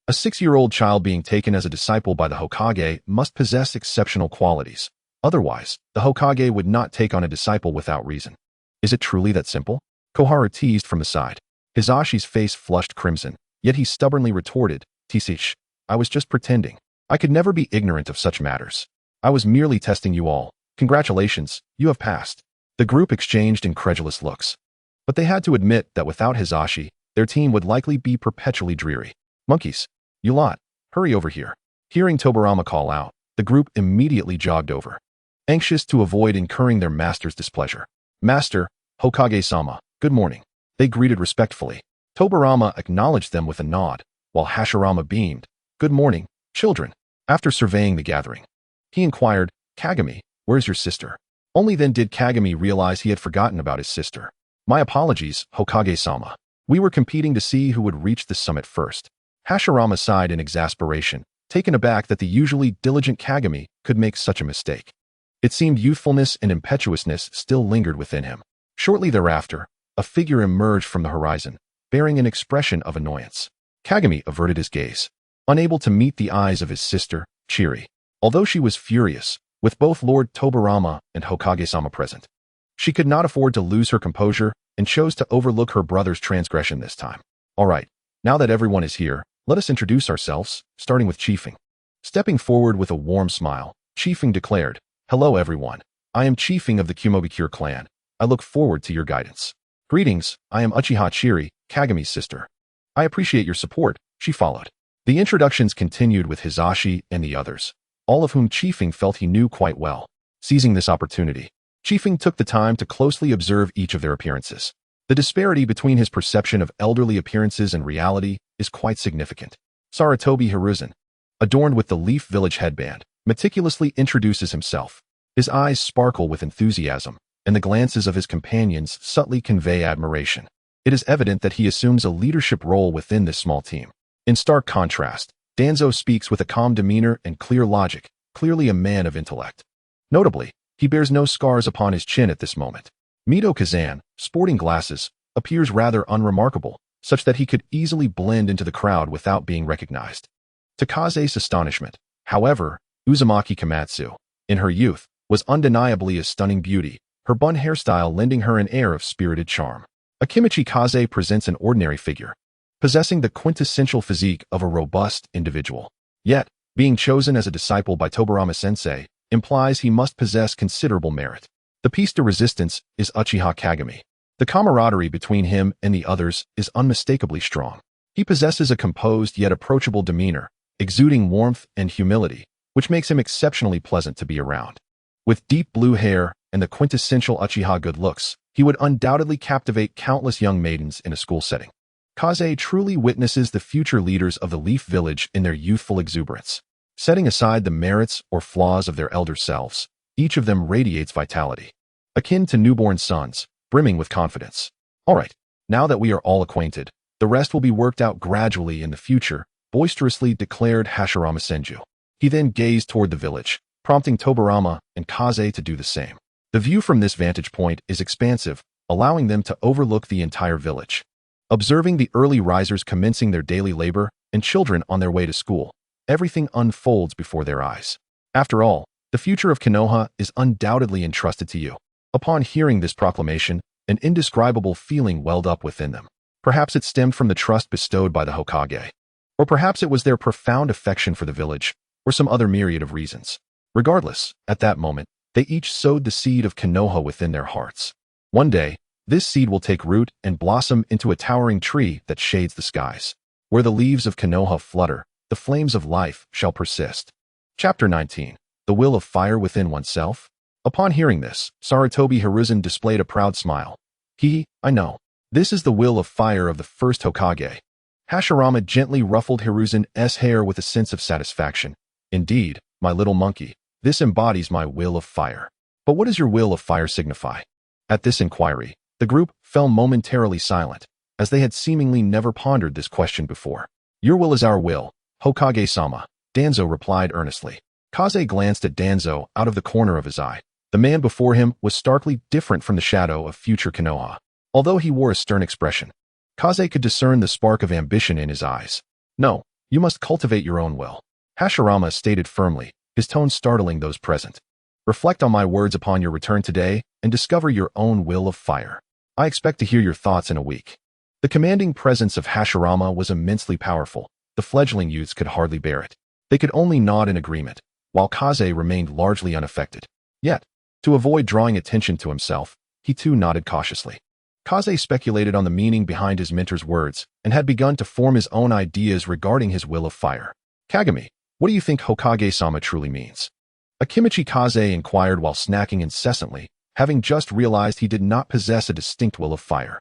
Speaker 1: A 6-year-old child being taken as a disciple by the Hokage must possess exceptional qualities. Otherwise, the Hokage would not take on a disciple without reason. Is it truly that simple? Koharu teased from the side. Hisashi's face flushed crimson, yet he stubbornly retorted, Tisish, I was just pretending. I could never be ignorant of such matters. I was merely testing you all. Congratulations, you have passed. The group exchanged incredulous looks. But they had to admit that without Hisashi, their team would likely be perpetually dreary. Monkeys, you lot, hurry over here. Hearing Tobirama call out, the group immediately jogged over, anxious to avoid incurring their master's displeasure. Master, Hokage-sama, good morning. They greeted respectfully. Tobirama acknowledged them with a nod, while Hashirama beamed. Good morning, children. After surveying the gathering, he inquired, Kagami, where's your sister? Only then did Kagami realize he had forgotten about his sister. My apologies, Hokage-sama. We were competing to see who would reach the summit first. Hashirama sighed in exasperation, taken aback that the usually diligent Kagami could make such a mistake. It seemed youthfulness and impetuousness still lingered within him. Shortly thereafter, a figure emerged from the horizon, bearing an expression of annoyance. Kagami averted his gaze, unable to meet the eyes of his sister, Chiri, although she was furious, with both Lord Tobirama and Hokage-sama present. She could not afford to lose her composure and chose to overlook her brother's transgression this time. All right, now that everyone is here, let us introduce ourselves, starting with Chiefing. Stepping forward with a warm smile, Chiefing declared, Hello everyone, I am Chiefing of the Kumogakure clan. I look forward to your guidance. Greetings, I am Uchiha Chiri, Kagami's sister. I appreciate your support, she followed. The introductions continued with Hisashi and the others, all of whom Chiefing felt he knew quite well. Seizing this opportunity, Chiefing took the time to closely observe each of their appearances. The disparity between his perception of elderly appearances and reality is quite significant. Sarutobi Hiruzen, adorned with the Leaf Village headband, meticulously introduces himself. His eyes sparkle with enthusiasm, and the glances of his companions subtly convey admiration. It is evident that he assumes a leadership role within this small team. In stark contrast, Danzo speaks with a calm demeanor and clear logic, clearly a man of intellect. Notably, he bears no scars upon his chin at this moment. Mito Kazan, sporting glasses, appears rather unremarkable, such that he could easily blend into the crowd without being recognized. To Kaze's astonishment, however, Uzumaki Komatsu, in her youth, was undeniably a stunning beauty, her bun hairstyle lending her an air of spirited charm. Akimichi Kaze presents an ordinary figure, possessing the quintessential physique of a robust individual. Yet, being chosen as a disciple by Tobirama sensei implies he must possess considerable merit. The piece de resistance is Uchiha Kagami. The camaraderie between him and the others is unmistakably strong. He possesses a composed yet approachable demeanor, exuding warmth and humility, which makes him exceptionally pleasant to be around. With deep blue hair and the quintessential Uchiha good looks, he would undoubtedly captivate countless young maidens in a school setting. Kaze truly witnesses the future leaders of the Leaf Village in their youthful exuberance. Setting aside the merits or flaws of their elder selves, each of them radiates vitality, akin to newborn sons, brimming with confidence. All right, now that we are all acquainted, the rest will be worked out gradually in the future, boisterously declared Hashirama Senju. He then gazed toward the village, prompting Tobirama and Kaze to do the same. The view from this vantage point is expansive, allowing them to overlook the entire village. Observing the early risers commencing their daily labor and children on their way to school, everything unfolds before their eyes. After all, the future of Konoha is undoubtedly entrusted to you. Upon hearing this proclamation, an indescribable feeling welled up within them. Perhaps it stemmed from the trust bestowed by the Hokage. Or perhaps it was their profound affection for the village, or some other myriad of reasons. Regardless, at that moment, they each sowed the seed of Konoha within their hearts. One day, this seed will take root and blossom into a towering tree that shades the skies. Where the leaves of Konoha flutter, the flames of life shall persist. Chapter 19. The Will of Fire Within Oneself? Upon hearing this, Sarutobi Hiruzen displayed a proud smile. I know. This is the will of fire of the first Hokage. Hashirama gently ruffled Hiruzen's hair with a sense of satisfaction. Indeed, my little monkey, this embodies my will of fire. But what does your will of fire signify? At this inquiry, the group fell momentarily silent, as they had seemingly never pondered this question before. Your will is our will, Hokage-sama, Danzo replied earnestly. Kaze glanced at Danzo out of the corner of his eye. The man before him was starkly different from the shadow of future Konoha. Although he wore a stern expression, Kaze could discern the spark of ambition in his eyes. No, you must cultivate your own will, Hashirama stated firmly, his tone startling those present. Reflect on my words upon your return today and discover your own will of fire. I expect to hear your thoughts in a week. The commanding presence of Hashirama was immensely powerful. The fledgling youths could hardly bear it. They could only nod in agreement, while Kaze remained largely unaffected. Yet, to avoid drawing attention to himself, he too nodded cautiously. Kaze speculated on the meaning behind his mentor's words and had begun to form his own ideas regarding his will of fire. Kagami, what do you think Hokage-sama truly means? Akimichi Kaze inquired while snacking incessantly, having just realized he did not possess a distinct will of fire.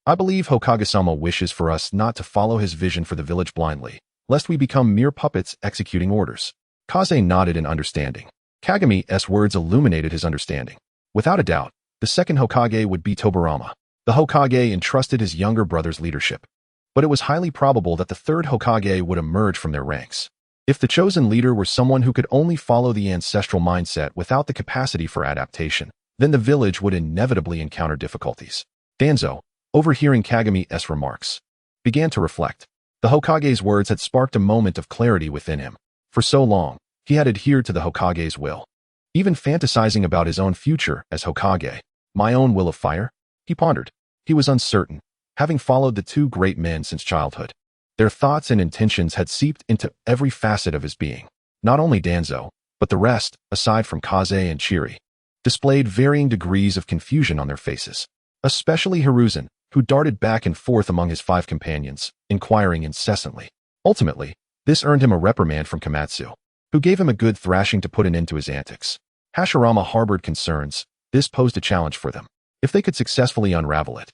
Speaker 1: I believe Hokage-sama wishes for us not to follow his vision for the village blindly, lest we become mere puppets executing orders. Kaze nodded in understanding. Kagami's words illuminated his understanding. Without a doubt, the second Hokage would be Tobirama. The Hokage entrusted his younger brother's leadership, but it was highly probable that the third Hokage would emerge from their ranks. If the chosen leader were someone who could only follow the ancestral mindset without the capacity for adaptation, then the village would inevitably encounter difficulties. Danzo, overhearing Kagami's remarks, began to reflect. The Hokage's words had sparked a moment of clarity within him. For so long, he had adhered to the Hokage's will, even fantasizing about his own future as Hokage. My own will of fire? He pondered. He was uncertain, having followed the two great men since childhood. Their thoughts and intentions had seeped into every facet of his being. Not only Danzo, but the rest, aside from Kaze and Chiri, displayed varying degrees of confusion on their faces. Especially Hiruzen, who darted back and forth among his 5 companions, inquiring incessantly. Ultimately, This earned him a reprimand from Komatsu, who gave him a good thrashing to put an end to his antics. Hashirama harbored concerns. This posed a challenge for them, if they could successfully unravel it.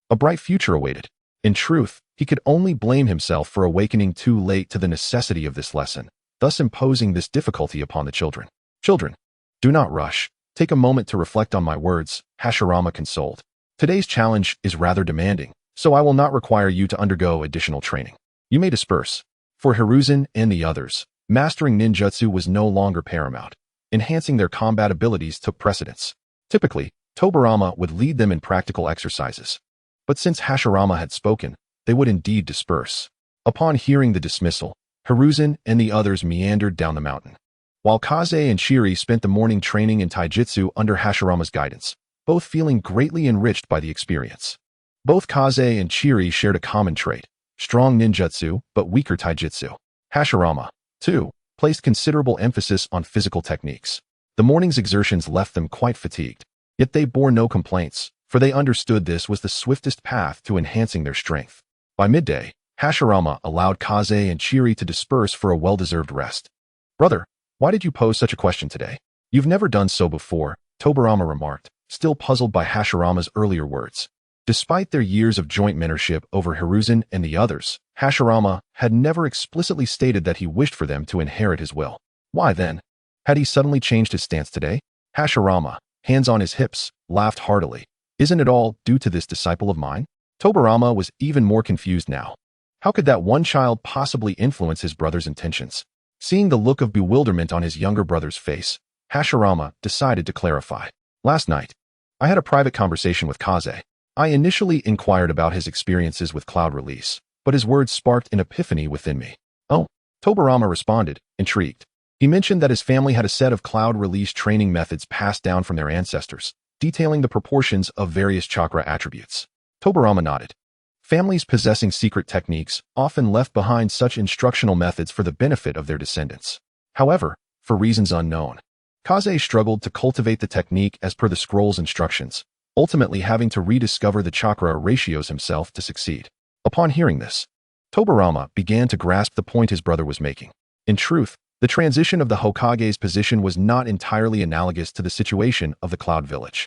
Speaker 1: A bright future awaited. In truth, he could only blame himself for awakening too late to the necessity of this lesson, thus imposing this difficulty upon the children. Children, do not rush. Take a moment to reflect on my words, Hashirama consoled. Today's challenge is rather demanding, so I will not require you to undergo additional training. You may disperse. For Hiruzen and the others, mastering ninjutsu was no longer paramount. Enhancing their combat abilities took precedence. Typically, Tobirama would lead them in practical exercises. But since Hashirama had spoken, they would indeed disperse. Upon hearing the dismissal, Hiruzen and the others meandered down the mountain, while Kaze and Shiri spent the morning training in taijutsu under Hashirama's guidance, both feeling greatly enriched by the experience. Both Kaze and Shiri shared a common trait: strong ninjutsu, but weaker taijutsu. Hashirama, too, placed considerable emphasis on physical techniques. The morning's exertions left them quite fatigued, yet they bore no complaints, for they understood this was the swiftest path to enhancing their strength. By midday, Hashirama allowed Kaze and Shiri to disperse for a well-deserved rest. Brother, why did you pose such a question today? You've never done so before, Tobirama remarked, still puzzled by Hashirama's earlier words. Despite their years of joint mentorship over Hiruzen and the others, Hashirama had never explicitly stated that he wished for them to inherit his will. Why then? Had he suddenly changed his stance today? Hashirama, hands on his hips, laughed heartily. Isn't it all due to this disciple of mine? Tobirama was even more confused now. How could that one child possibly influence his brother's intentions? Seeing the look of bewilderment on his younger brother's face, Hashirama decided to clarify. Last night, I had a private conversation with Kaze. I initially inquired about his experiences with cloud release, but his words sparked an epiphany within me. Oh, Tobirama responded, intrigued. He mentioned that his family had a set of cloud release training methods passed down from their ancestors, detailing the proportions of various chakra attributes. Tobirama nodded. Families possessing secret techniques often left behind such instructional methods for the benefit of their descendants. However, for reasons unknown, Kaze struggled to cultivate the technique as per the scroll's instructions, ultimately having to rediscover the chakra ratios himself to succeed. Upon hearing this, Tobirama began to grasp the point his brother was making. In truth, the transition of the Hokage's position was not entirely analogous to the situation of the Cloud Village.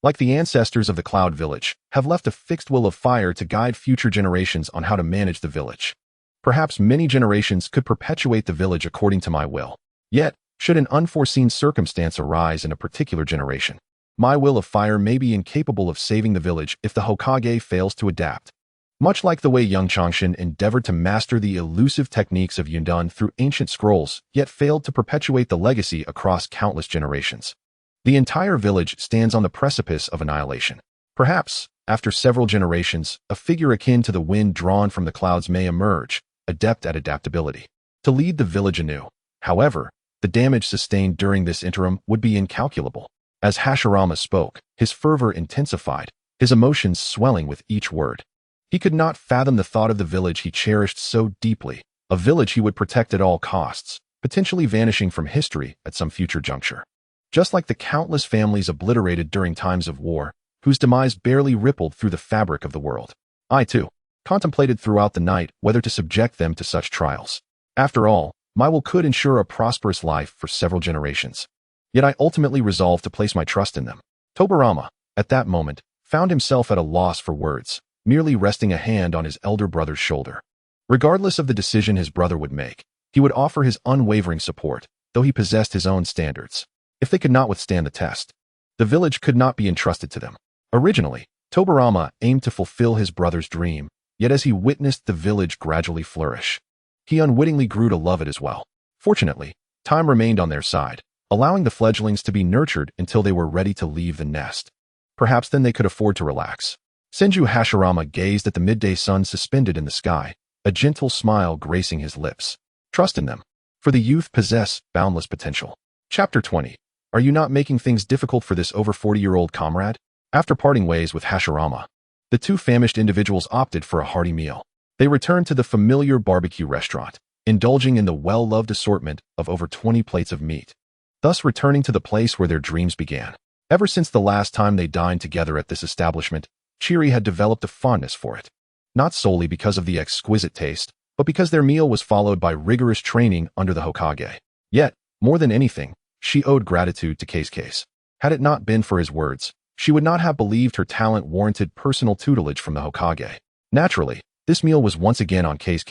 Speaker 1: Like the ancestors of the Cloud Village, have left a fixed will of fire to guide future generations on how to manage the village. Perhaps many generations could perpetuate the village according to my will. Yet, should an unforeseen circumstance arise in a particular generation, my will of fire may be incapable of saving the village if the Hokage fails to adapt. Much like the way young Changshin endeavored to master the elusive techniques of Yundan through ancient scrolls, yet failed to perpetuate the legacy across countless generations. The entire village stands on the precipice of annihilation. Perhaps, after several generations, a figure akin to the wind drawn from the clouds may emerge, adept at adaptability, to lead the village anew. However, the damage sustained during this interim would be incalculable. As Hashirama spoke, his fervor intensified, his emotions swelling with each word. He could not fathom the thought of the village he cherished so deeply, a village he would protect at all costs, potentially vanishing from history at some future juncture. Just like the countless families obliterated during times of war, whose demise barely rippled through the fabric of the world. I, too, contemplated throughout the night whether to subject them to such trials. After all, my will could ensure a prosperous life for several generations. Yet I ultimately resolved to place my trust in them. Tobirama, at that moment, found himself at a loss for words, merely resting a hand on his elder brother's shoulder. Regardless of the decision his brother would make, he would offer his unwavering support, though he possessed his own standards. If they could not withstand the test, the village could not be entrusted to them. Originally, Tobirama aimed to fulfill his brother's dream, yet as he witnessed the village gradually flourish, he unwittingly grew to love it as well. Fortunately, time remained on their side, allowing the fledglings to be nurtured until they were ready to leave the nest. Perhaps then they could afford to relax. Senju Hashirama gazed at the midday sun suspended in the sky, a gentle smile gracing his lips. Trust in them, for the youth possess boundless potential. Chapter 20. Are you not making things difficult for this over 40-year-old comrade? After parting ways with Hashirama, the two famished individuals opted for a hearty meal. They returned to the familiar barbecue restaurant, indulging in the well-loved assortment of over 20 plates of meat, thus returning to the place where their dreams began. Ever since the last time they dined together at this establishment, Chiri had developed a fondness for it. Not solely because of the exquisite taste, but because their meal was followed by rigorous training under the Hokage. Yet, more than anything, she owed gratitude to Case. Had it not been for his words, she would not have believed her talent warranted personal tutelage from the Hokage. Naturally, this meal was once again on Case,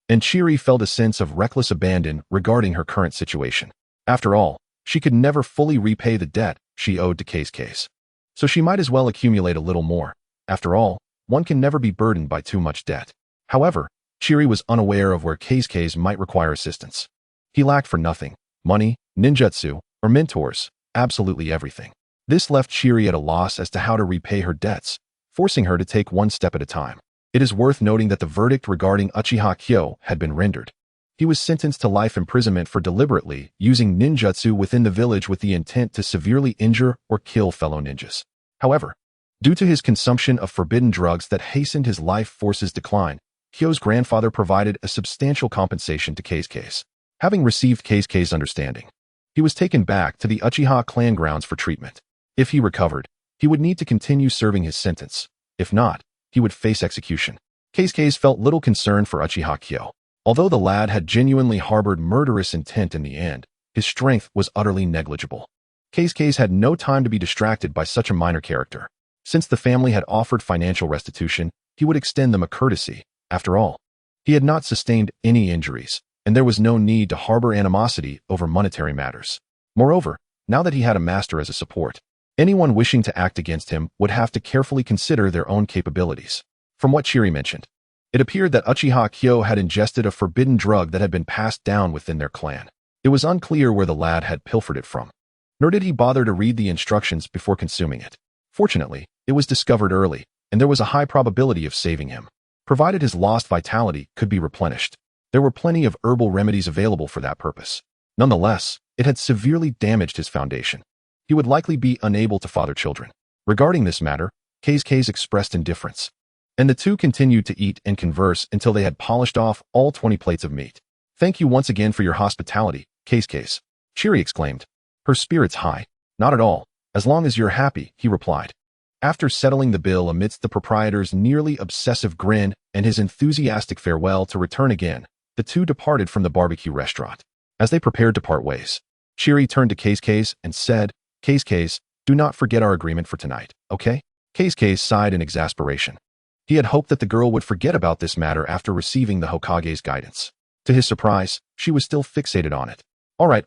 Speaker 1: and Chiri felt a sense of reckless abandon regarding her current situation. After all, she could never fully repay the debt she owed to Case. So she might as well accumulate a little more. After all, one can never be burdened by too much debt. However, Chiri was unaware of where Case might require assistance. He lacked for nothing: money, ninjutsu, or mentors, absolutely everything. This left Chiri at a loss as to how to repay her debts, forcing her to take one step at a time. It is worth noting that the verdict regarding Uchiha Kyo had been rendered. He was sentenced to life imprisonment for deliberately using ninjutsu within the village with the intent to severely injure or kill fellow ninjas. However, due to his consumption of forbidden drugs that hastened his life force's decline, Kyo's grandfather provided a substantial compensation to Case. Having received Case's understanding, he was taken back to the Uchiha clan grounds for treatment. If he recovered, he would need to continue serving his sentence. If not, he would face execution. Case felt little concern for Uchiha Kyo. Although the lad had genuinely harbored murderous intent in the end, his strength was utterly negligible. Case had no time to be distracted by such a minor character. Since the family had offered financial restitution, he would extend them a courtesy. After all, he had not sustained any injuries, and there was no need to harbor animosity over monetary matters. Moreover, now that he had a master as a support, anyone wishing to act against him would have to carefully consider their own capabilities. From what Chiri mentioned, it appeared that Uchiha Kyo had ingested a forbidden drug that had been passed down within their clan. It was unclear where the lad had pilfered it from, nor did he bother to read the instructions before consuming it. Fortunately, it was discovered early, and there was a high probability of saving him, provided his lost vitality could be replenished. There were plenty of herbal remedies available for that purpose. Nonetheless, it had severely damaged his foundation. He would likely be unable to father children. Regarding this matter, Case expressed indifference, and the two continued to eat and converse until they had polished off all 20 plates of meat. "Thank you once again for your hospitality, Case," Chiri exclaimed, her spirits high. "Not at all, as long as you're happy," he replied. After settling the bill amidst the proprietor's nearly obsessive grin and his enthusiastic farewell to return again, the two departed from the barbecue restaurant. As they prepared to part ways, Chiri turned to Case and said, "Case, do not forget our agreement for tonight, okay?" Case sighed in exasperation. He had hoped that the girl would forget about this matter after receiving the Hokage's guidance. To his surprise, she was still fixated on it. All right.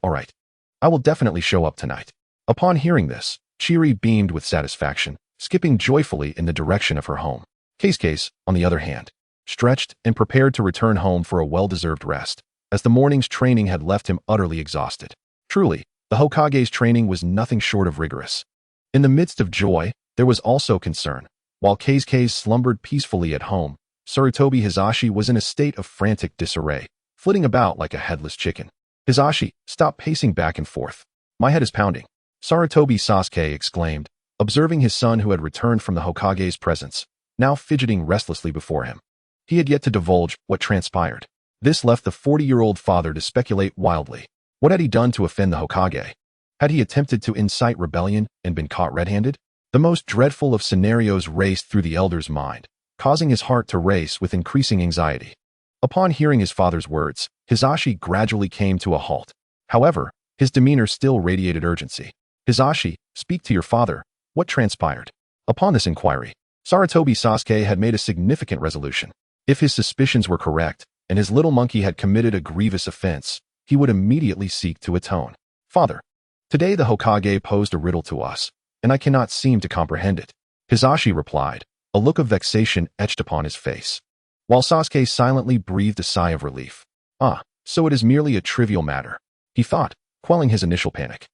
Speaker 1: I will definitely show up tonight." Upon hearing this, Chiri beamed with satisfaction, skipping joyfully in the direction of her home. Case, on the other hand, stretched and prepared to return home for a well-deserved rest, as the morning's training had left him utterly exhausted. Truly, the Hokage's training was nothing short of rigorous. In the midst of joy, there was also concern. While Case slumbered peacefully at home, Sarutobi Hisashi was in a state of frantic disarray, flitting about like a headless chicken. "Hisashi, stop pacing back and forth. My head is pounding," Sarutobi Sasuke exclaimed, observing his son who had returned from the Hokage's presence, now fidgeting restlessly before him. He had yet to divulge what transpired. This left the 40-year-old father to speculate wildly. What had he done to offend the Hokage? Had he attempted to incite rebellion and been caught red-handed? The most dreadful of scenarios raced through the elder's mind, causing his heart to race with increasing anxiety. Upon hearing his father's words, Hisashi gradually came to a halt. However, his demeanor still radiated urgency. "Hisashi, speak to your father. What transpired?" Upon this inquiry, Sarutobi Sasuke had made a significant resolution. If his suspicions were correct, and his little monkey had committed a grievous offense, he would immediately seek to atone. "Father, today the Hokage posed a riddle to us, and I cannot seem to comprehend it," Hisashi replied, a look of vexation etched upon his face, while Sasuke silently breathed a sigh of relief. "Ah, so it is merely a trivial matter," he thought, quelling his initial panic.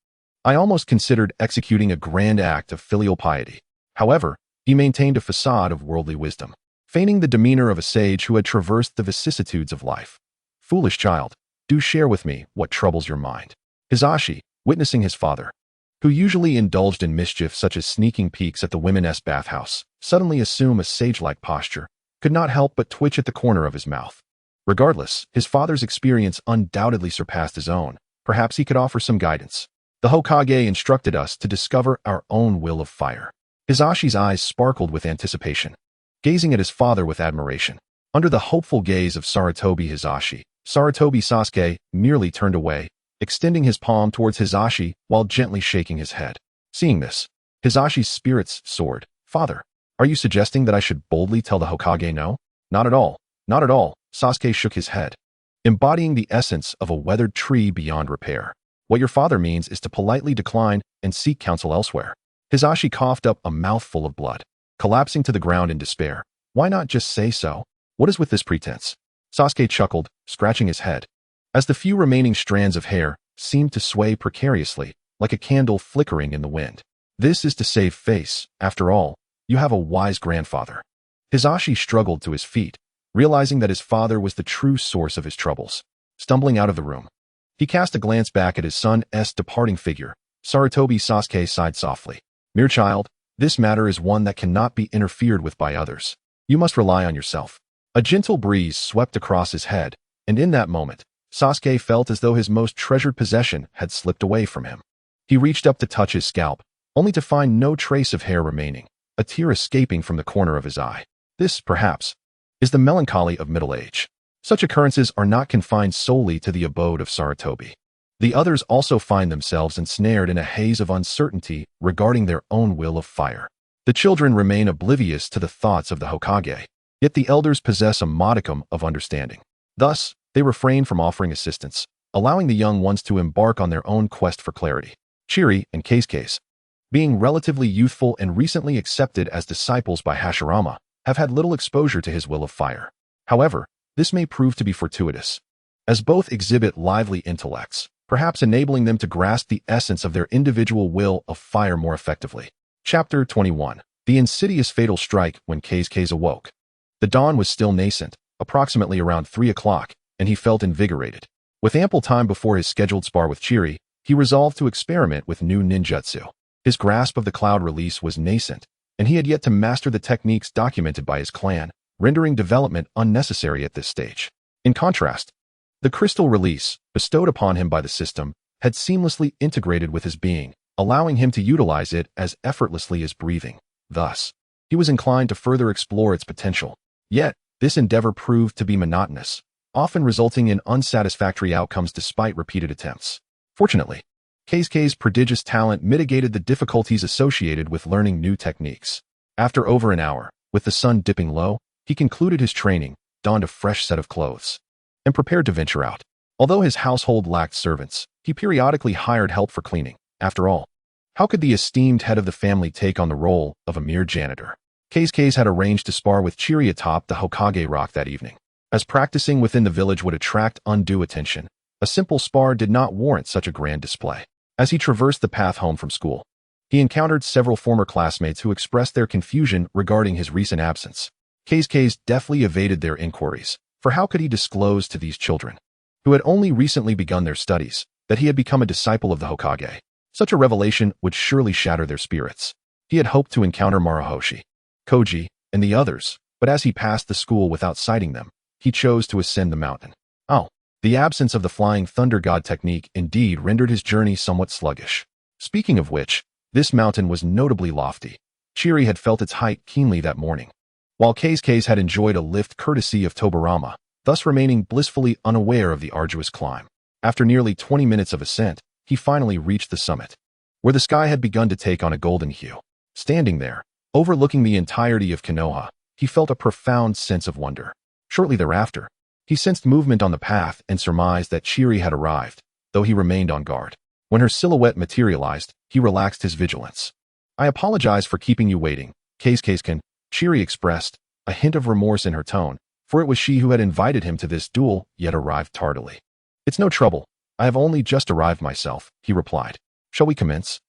Speaker 1: "I almost considered executing a grand act of filial piety." However, he maintained a facade of worldly wisdom, feigning the demeanor of a sage who had traversed the vicissitudes of life. "Foolish child, do share with me what troubles your mind." Hisashi, witnessing his father, who usually indulged in mischief such as sneaking peeks at the women's bathhouse, suddenly assume a sage-like posture, could not help but twitch at the corner of his mouth. Regardless, his father's experience undoubtedly surpassed his own. Perhaps he could offer some guidance. "The Hokage instructed us to discover our own will of fire." Hisashi's eyes sparkled with anticipation, gazing at his father with admiration. Under the hopeful gaze of Sarutobi Hisashi, Sarutobi Sasuke merely turned away, extending his palm towards Hisashi while gently shaking his head. Seeing this, Hisashi's spirits soared. Father, are you suggesting that I should boldly tell the Hokage no? Not at all. Not at all. Sasuke shook his head, embodying the essence of a weathered tree beyond repair. What your father means is to politely decline and seek counsel elsewhere. Hisashi coughed up a mouthful of blood, collapsing to the ground in despair. Why not just say so? What is with this pretense? Sasuke chuckled, scratching his head, as the few remaining strands of hair seemed to sway precariously, like a candle flickering in the wind. This is to save face. After all, you have a wise grandfather. Hisashi struggled to his feet, realizing that his father was the true source of his troubles. Stumbling out of the room, he cast a glance back at his son's departing figure. Sarutobi Sasuke sighed softly. Mere child, this matter is one that cannot be interfered with by others. You must rely on yourself. A gentle breeze swept across his head, and in that moment, Sasuke felt as though his most treasured possession had slipped away from him. He reached up to touch his scalp, only to find no trace of hair remaining, a tear escaping from the corner of his eye. This, perhaps, is the melancholy of middle age. Such occurrences are not confined solely to the abode of Sarutobi. The others also find themselves ensnared in a haze of uncertainty regarding their own will of fire. The children remain oblivious to the thoughts of the Hokage, yet the elders possess a modicum of understanding. Thus, they refrain from offering assistance, allowing the young ones to embark on their own quest for clarity. Chiri and Case, being relatively youthful and recently accepted as disciples by Hashirama, have had little exposure to his will of fire. However, this may prove to be fortuitous, as both exhibit lively intellects, perhaps enabling them to grasp the essence of their individual will of fire more effectively. Chapter 21. The insidious fatal strike when Case awoke. The dawn was still nascent, approximately around 3 o'clock, and he felt invigorated. With ample time before his scheduled spar with Chiri, he resolved to experiment with new ninjutsu. His grasp of the cloud release was nascent, and he had yet to master the techniques documented by his clan, rendering development unnecessary at this stage. In contrast, the crystal release, bestowed upon him by the system, had seamlessly integrated with his being, allowing him to utilize it as effortlessly as breathing. Thus, he was inclined to further explore its potential. Yet, this endeavor proved to be monotonous, often resulting in unsatisfactory outcomes despite repeated attempts. Fortunately, Case's prodigious talent mitigated the difficulties associated with learning new techniques. After over an hour, with the sun dipping low, he concluded his training, donned a fresh set of clothes, and prepared to venture out. Although his household lacked servants, he periodically hired help for cleaning. After all, how could the esteemed head of the family take on the role of a mere janitor? Case had arranged to spar with Chiri atop the Hokage rock that evening. As practicing within the village would attract undue attention, a simple spar did not warrant such a grand display. As he traversed the path home from school, he encountered several former classmates who expressed their confusion regarding his recent absence. Case deftly evaded their inquiries, for how could he disclose to these children, who had only recently begun their studies, that he had become a disciple of the Hokage? Such a revelation would surely shatter their spirits. He had hoped to encounter Marahoshi, Koji, and the others, but as he passed the school without sighting them, he chose to ascend the mountain. Oh, the absence of the flying thunder god technique indeed rendered his journey somewhat sluggish. Speaking of which, this mountain was notably lofty. Chiri had felt its height keenly that morning, while Case had enjoyed a lift courtesy of Tobirama, thus remaining blissfully unaware of the arduous climb. After nearly 20 minutes of ascent, he finally reached the summit, where the sky had begun to take on a golden hue. Standing there, overlooking the entirety of Konoha, he felt a profound sense of wonder. Shortly thereafter, he sensed movement on the path and surmised that Chiri had arrived, though he remained on guard. When her silhouette materialized, he relaxed his vigilance. I apologize for keeping you waiting, Case-can, Chiri expressed, a hint of remorse in her tone, for it was she who had invited him to this duel, yet arrived tardily. It's no trouble. I have only just arrived myself, he replied. Shall we commence?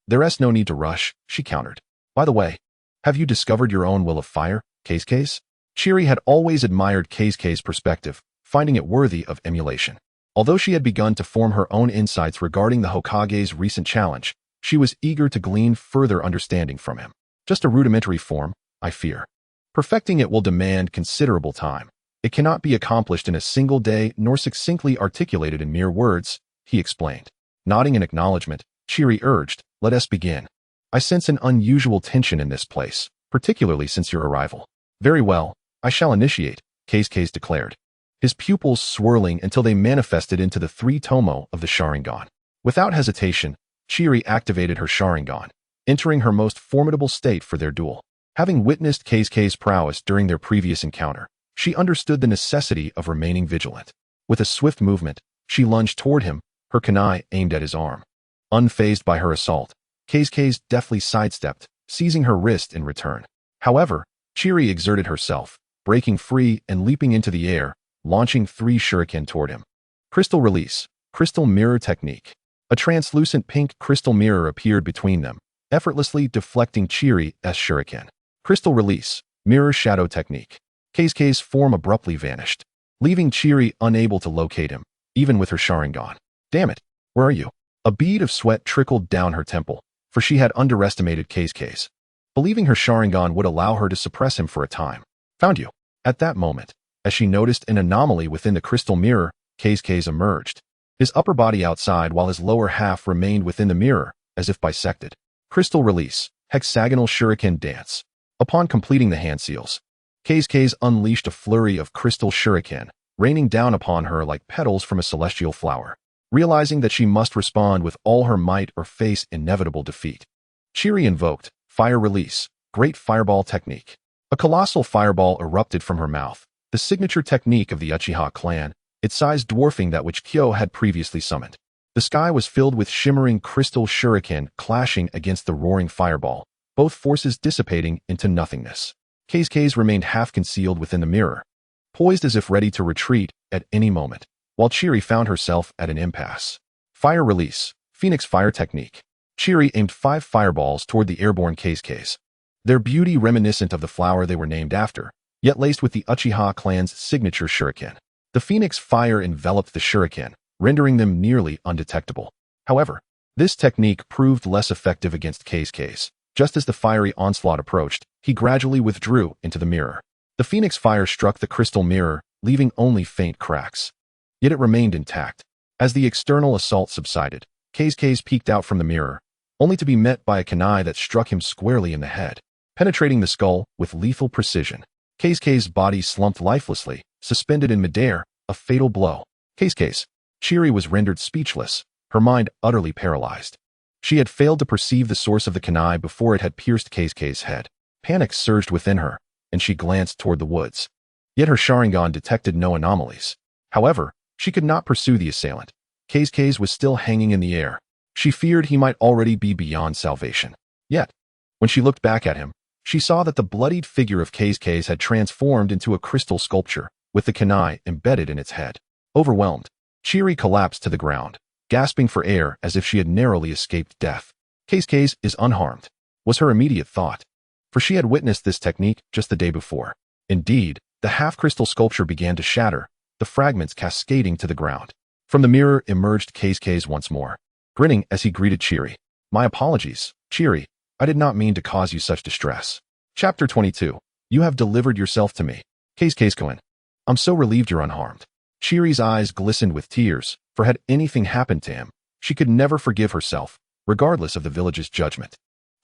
Speaker 1: There's no need to rush, she countered. By the way, have you discovered your own will of fire, Case? Chiri had always admired Case's perspective, finding it worthy of emulation. Although she had begun to form her own insights regarding the Hokage's recent challenge, she was eager to glean further understanding from him. Just a rudimentary form, I fear. Perfecting it will demand considerable time. It cannot be accomplished in a single day nor succinctly articulated in mere words, he explained. Nodding in acknowledgement, Chiri urged, let us begin. I sense an unusual tension in this place, particularly since your arrival. Very well, I shall initiate, Keisuke declared, his pupils swirling until they manifested into the 3 tomo of the Sharingan. Without hesitation, Chiri activated her Sharingan, entering her most formidable state for their duel. Having witnessed Keisuke's prowess during their previous encounter, she understood the necessity of remaining vigilant. With a swift movement, she lunged toward him, her kunai aimed at his arm. Unfazed by her assault, Keisuke deftly sidestepped, seizing her wrist in return. However, Chiri exerted herself, breaking free and leaping into the air, launching 3 shuriken toward him. Crystal Release, Crystal Mirror Technique. A translucent pink crystal mirror appeared between them, effortlessly deflecting Chiri's shuriken. Crystal Release, Mirror Shadow Technique. Keisuke's form abruptly vanished, leaving Chiri unable to locate him, even with her Sharingan. Damn it, where are you? A bead of sweat trickled down her temple, for she had underestimated Keisuke, believing her Sharingan would allow her to suppress him for a time. Found you. At that moment, as she noticed an anomaly within the crystal mirror, Keisuke emerged, his upper body outside while his lower half remained within the mirror, as if bisected. Crystal Release, Hexagonal Shuriken Dance. Upon completing the hand seals, Keisuke unleashed a flurry of crystal shuriken, raining down upon her like petals from a celestial flower. Realizing that she must respond with all her might or face inevitable defeat, Chiri invoked Fire Release, Great Fireball Technique. A colossal fireball erupted from her mouth, the signature technique of the Uchiha clan, its size dwarfing that which Kyo had previously summoned. The sky was filled with shimmering crystal shuriken clashing against the roaring fireball, both forces dissipating into nothingness. Keisuke remained half-concealed within the mirror, poised as if ready to retreat at any moment, while Chiri found herself at an impasse. Fire Release, Phoenix Fire Technique. Chiri aimed 5 fireballs toward the airborne Keisuke, their beauty reminiscent of the flower they were named after, yet laced with the Uchiha clan's signature shuriken. The phoenix fire enveloped the shuriken, rendering them nearly undetectable. However, this technique proved less effective against Keisuke. Just as the fiery onslaught approached, he gradually withdrew into the mirror. The phoenix fire struck the crystal mirror, leaving only faint cracks. Yet it remained intact. As the external assault subsided, Keisuke peeked out from the mirror, only to be met by a kunai that struck him squarely in the head, penetrating the skull with lethal precision. Keisuke's body slumped lifelessly, suspended in midair, a fatal blow. Chiri was rendered speechless, her mind utterly paralyzed. She had failed to perceive the source of the kunai before it had pierced Keisuke's head. Panic surged within her, and she glanced toward the woods. Yet her Sharingan detected no anomalies. However, she could not pursue the assailant. Keisuke was still hanging in the air. She feared he might already be beyond salvation. Yet, when she looked back at him, she saw that the bloodied figure of Keisuke had transformed into a crystal sculpture, with the kunai embedded in its head. Overwhelmed, Chiri collapsed to the ground, gasping for air as if she had narrowly escaped death. Keisuke is unharmed, was her immediate thought, for she had witnessed this technique just the day before. Indeed, the half-crystal sculpture began to shatter, the fragments cascading to the ground. From the mirror emerged Keisuke once more, grinning as he greeted Chiri. My apologies, Chiri. I did not mean to cause you such distress. Chapter 22. You have delivered yourself to me. Keisuke, I'm so relieved you're unharmed. Chiri's eyes glistened with tears, for had anything happened to him, she could never forgive herself, regardless of the village's judgment.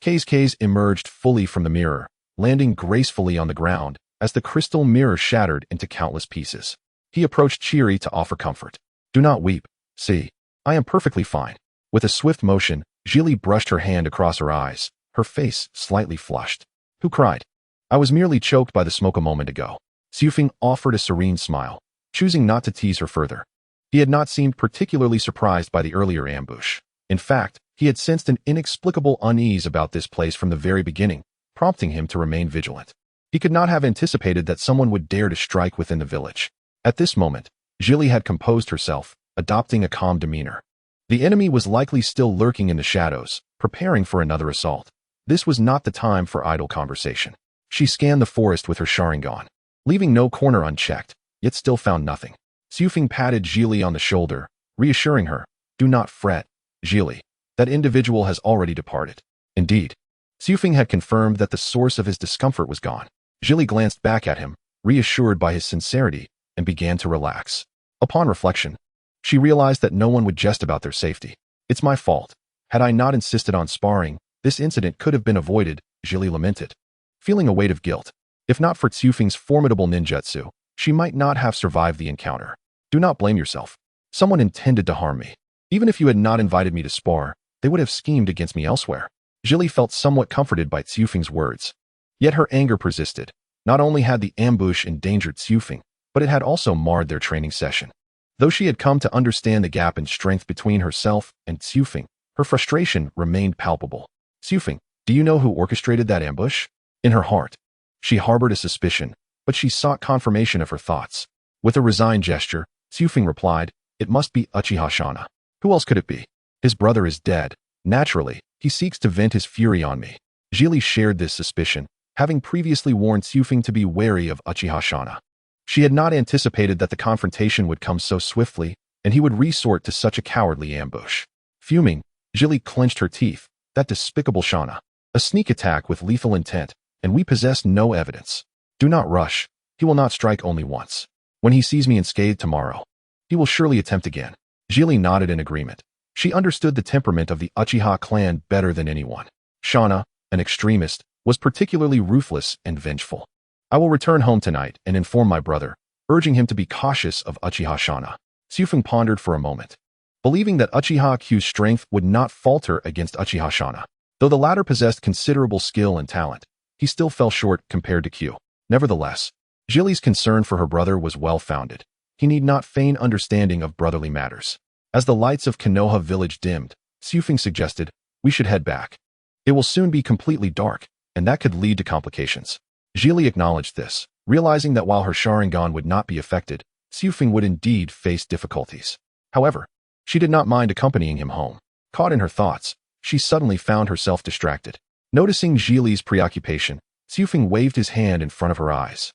Speaker 1: Keisuke emerged fully from the mirror, landing gracefully on the ground as the crystal mirror shattered into countless pieces. He approached Chiri to offer comfort. Do not weep. See, I am perfectly fine. With a swift motion, Jili brushed her hand across her eyes, her face slightly flushed. Who cried? I was merely choked by the smoke a moment ago. Xufeng offered a serene smile, choosing not to tease her further. He had not seemed particularly surprised by the earlier ambush. In fact, he had sensed an inexplicable unease about this place from the very beginning, prompting him to remain vigilant. He could not have anticipated that someone would dare to strike within the village. At this moment, Jili had composed herself, adopting a calm demeanor. The enemy was likely still lurking in the shadows, preparing for another assault. This was not the time for idle conversation. She scanned the forest with her Sharingan, leaving no corner unchecked, yet still found nothing. Xufeng patted Jili on the shoulder, reassuring her, Do not fret, Jili. That individual has already departed. Indeed, Xufeng had confirmed that the source of his discomfort was gone. Jili glanced back at him, reassured by his sincerity, and began to relax. Upon reflection, she realized that no one would jest about their safety. It's my fault. Had I not insisted on sparring, this incident could have been avoided, Jili lamented, feeling a weight of guilt. If not for Xufeng's formidable ninjutsu, she might not have survived the encounter. Do not blame yourself. Someone intended to harm me. Even if you had not invited me to spar, they would have schemed against me elsewhere. Jili felt somewhat comforted by Xiufeng's words. Yet her anger persisted. Not only had the ambush endangered Xiufeng, but it had also marred their training session. Though she had come to understand the gap in strength between herself and Xiufeng, her frustration remained palpable. Xiufeng, do you know who orchestrated that ambush? In her heart, she harbored a suspicion, but she sought confirmation of her thoughts. With a resigned gesture, Xiufeng replied, it must be Uchiha Shana. Who else could it be? His brother is dead. Naturally, he seeks to vent his fury on me. Jili shared this suspicion, having previously warned Xiufeng to be wary of Uchiha Shana. She had not anticipated that the confrontation would come so swiftly, and he would resort to such a cowardly ambush. Fuming, Jili clenched her teeth. That despicable Shana. A sneak attack with lethal intent, and we possess no evidence. Do not rush. He will not strike only once. When he sees me unscathed tomorrow, he will surely attempt again. Jili nodded in agreement. She understood the temperament of the Uchiha clan better than anyone. Shana, an extremist, was particularly ruthless and vengeful. I will return home tonight and inform my brother, urging him to be cautious of Uchiha Shana. Xiufeng pondered for a moment, believing that Uchiha Q's strength would not falter against Uchiha Shana. Though the latter possessed considerable skill and talent, he still fell short compared to Q. Nevertheless, Jili's concern for her brother was well-founded. He need not feign understanding of brotherly matters. As the lights of Konoha village dimmed, Xiufeng suggested, we should head back. It will soon be completely dark, and that could lead to complications. Jili acknowledged this, realizing that while her Sharingan would not be affected, Xiufeng would indeed face difficulties. However, she did not mind accompanying him home. Caught in her thoughts, she suddenly found herself distracted. Noticing Jili's preoccupation, Xiufeng waved his hand in front of her eyes.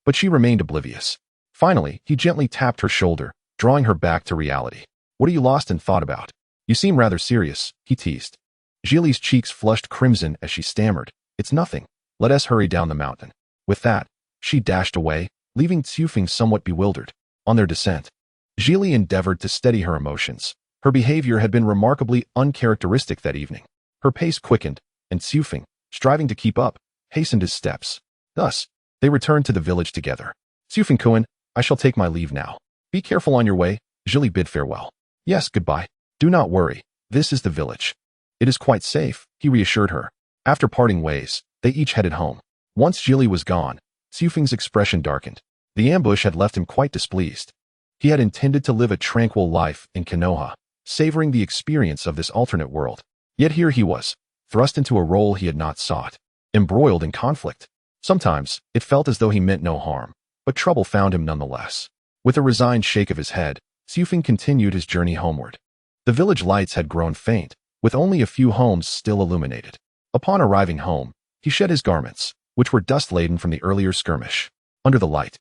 Speaker 1: But she remained oblivious. Finally, he gently tapped her shoulder, drawing her back to reality. What are you lost in thought about? You seem rather serious, he teased. Jili's cheeks flushed crimson as she stammered. It's nothing. Let us hurry down the mountain. With that, she dashed away, leaving Xiufeng somewhat bewildered. On their descent, Jili endeavored to steady her emotions. Her behavior had been remarkably uncharacteristic that evening. Her pace quickened, and Xiufeng, striving to keep up, hastened his steps. Thus, they returned to the village together. Xiufeng-kun, I shall take my leave now. Be careful on your way. Jili bid farewell. Yes, goodbye. Do not worry. This is the village. It is quite safe, he reassured her. After parting ways, they each headed home. Once Jili was gone, Xiufeng's expression darkened. The ambush had left him quite displeased. He had intended to live a tranquil life in Konoha, savoring the experience of this alternate world. Yet here he was, thrust into a role he had not sought, embroiled in conflict. Sometimes, it felt as though he meant no harm, but trouble found him nonetheless. With a resigned shake of his head, Xiufeng continued his journey homeward. The village lights had grown faint, with only a few homes still illuminated. Upon arriving home, he shed his garments, which were dust-laden from the earlier skirmish. Under the light,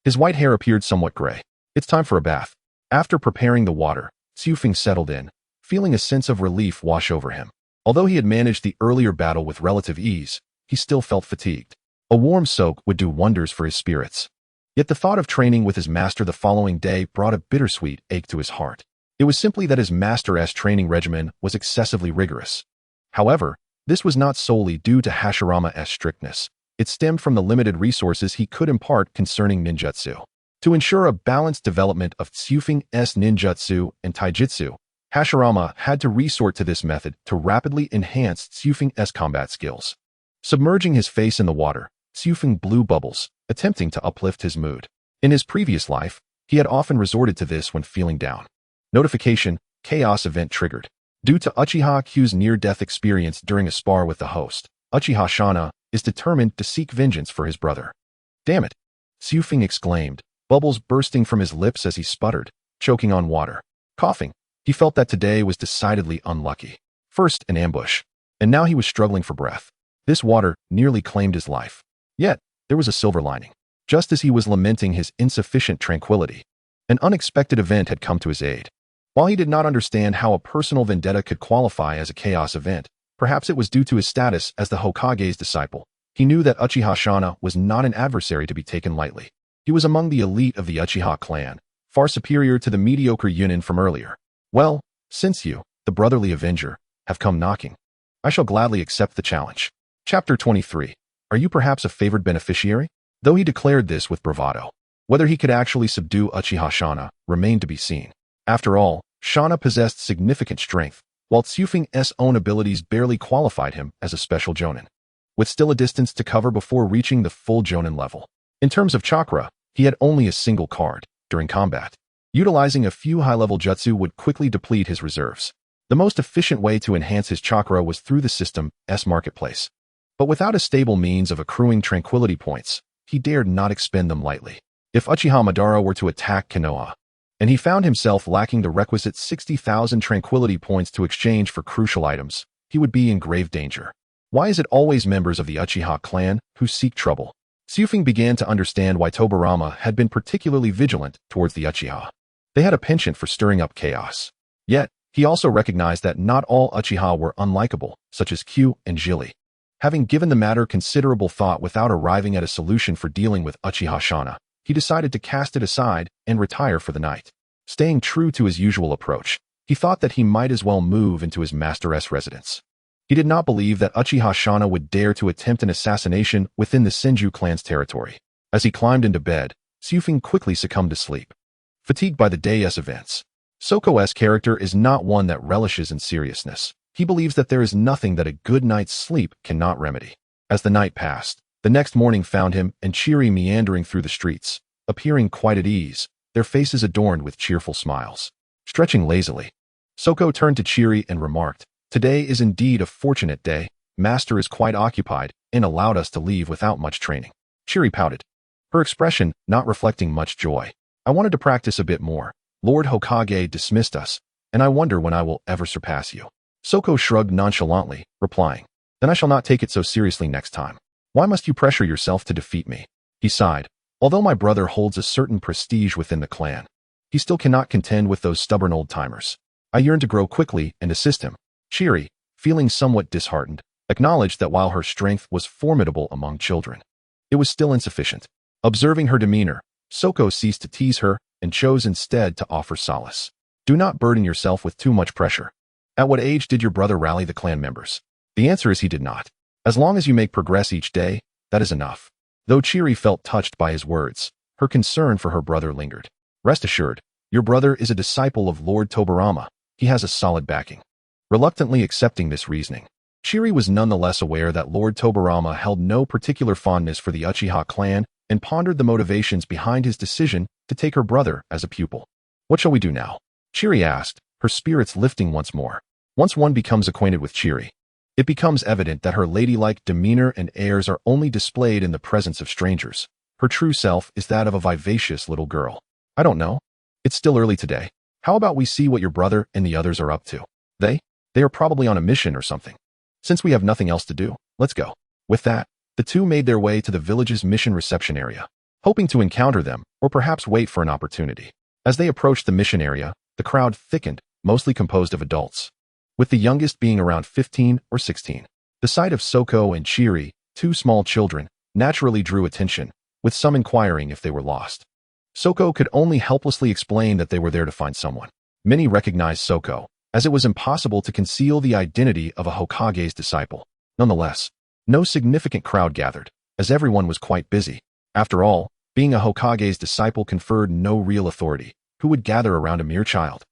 Speaker 1: his white hair appeared somewhat gray. It's time for a bath. After preparing the water, Xiufeng settled in, feeling a sense of relief wash over him. Although he had managed the earlier battle with relative ease, he still felt fatigued. A warm soak would do wonders for his spirits. Yet the thought of training with his master the following day brought a bittersweet ache to his heart. It was simply that his master's training regimen was excessively rigorous. However, this was not solely due to Hashirama's strictness. It stemmed from the limited resources he could impart concerning ninjutsu. To ensure a balanced development of Xiufeng's ninjutsu and taijutsu, Hashirama had to resort to this method to rapidly enhance Xiufeng's combat skills. Submerging his face in the water, Xiufeng blew bubbles, attempting to uplift his mood. In his previous life, he had often resorted to this when feeling down. Notification, chaos event triggered. Due to Uchiha Q's near-death experience during a spar with the host, Uchiha Shana is determined to seek vengeance for his brother. Damn it! Xiufeng exclaimed, bubbles bursting from his lips as he sputtered, choking on water. Coughing, he felt that today was decidedly unlucky. First, an ambush, and now he was struggling for breath. This water nearly claimed his life. Yet, there was a silver lining. Just as he was lamenting his insufficient tranquility, an unexpected event had come to his aid. While he did not understand how a personal vendetta could qualify as a chaos event, perhaps it was due to his status as the Hokage's disciple, he knew that Uchiha Shana was not an adversary to be taken lightly. He was among the elite of the Uchiha clan, far superior to the mediocre Yunin from earlier. Well, since you, the brotherly avenger, have come knocking, I shall gladly accept the challenge. Chapter 23. Are you perhaps a favored beneficiary? Though he declared this with bravado, Whether he could actually subdue Uchiha Shana remained to be seen. After all, Shana possessed significant strength, while Tsufing's own abilities barely qualified him as a special Jonin, with still a distance to cover before reaching the full Jonin level. In terms of chakra, he had only a single card. During combat, utilizing a few high-level jutsu would quickly deplete his reserves. The most efficient way to enhance his chakra was through the system's marketplace. But without a stable means of accruing tranquility points, he dared not expend them lightly. If Uchiha Madara were to attack Konoha, and he found himself lacking the requisite 60,000 tranquility points to exchange for crucial items, he would be in grave danger. Why is it always members of the Uchiha clan who seek trouble? Tsufing began to understand why Tobirama had been particularly vigilant towards the Uchiha. They had a penchant for stirring up chaos. Yet, he also recognized that not all Uchiha were unlikable, such as Q and Jilly. Having given the matter considerable thought without arriving at a solution for dealing with Uchiha Shana, he decided to cast it aside and retire for the night. Staying true to his usual approach, he thought that he might as well move into his master's residence. He did not believe that Uchiha Shana would dare to attempt an assassination within the Senju clan's territory. As he climbed into bed, Tsufing quickly succumbed to sleep. Fatigued by the day's events, Soko's character is not one that relishes in seriousness. He believes that there is nothing that a good night's sleep cannot remedy. As the night passed, the next morning found him and Chiri meandering through the streets, appearing quite at ease, their faces adorned with cheerful smiles. Stretching lazily, Soko turned to Chiri and remarked, "Today is indeed a fortunate day. Master is quite occupied and allowed us to leave without much training." Chiri pouted, her expression not reflecting much joy. "I wanted to practice a bit more. Lord Hokage dismissed us, and I wonder when I will ever surpass you." Soko shrugged nonchalantly, replying, "Then I shall not take it so seriously next time. Why must you pressure yourself to defeat me?" He sighed. "Although my brother holds a certain prestige within the clan, he still cannot contend with those stubborn old-timers. I yearn to grow quickly and assist him." Chiri, feeling somewhat disheartened, acknowledged that while her strength was formidable among children, it was still insufficient. Observing her demeanor, Soko ceased to tease her and chose instead to offer solace. "Do not burden yourself with too much pressure. At what age did your brother rally the clan members?" The answer is he did not. As long as you make progress each day, that is enough. Though Chiri felt touched by his words, her concern for her brother lingered. "Rest assured, your brother is a disciple of Lord Tobirama. He has a solid backing." Reluctantly accepting this reasoning, Chiri was nonetheless aware that Lord Tobirama held no particular fondness for the Uchiha clan and pondered the motivations behind his decision to take her brother as a pupil. "What shall we do now?" Chiri asked, her spirits lifting once more. Once one becomes acquainted with Chiri, it becomes evident that her ladylike demeanor and airs are only displayed in the presence of strangers. Her true self is that of a vivacious little girl. "I don't know. It's still early today. How about we see what your brother and the others are up to? They are probably on a mission or something. Since we have nothing else to do, let's go." With that, the two made their way to the village's mission reception area, hoping to encounter them or perhaps wait for an opportunity. As they approached the mission area, the crowd thickened, mostly composed of adults, with the youngest being around 15 or 16. The sight of Soko and Chiri, two small children, naturally drew attention, with some inquiring if they were lost. Soko could only helplessly explain that they were there to find someone. Many recognized Soko, as it was impossible to conceal the identity of a Hokage's disciple. Nonetheless, no significant crowd gathered, as everyone was quite busy. After all, being a Hokage's disciple conferred no real authority. Who would gather around a mere child?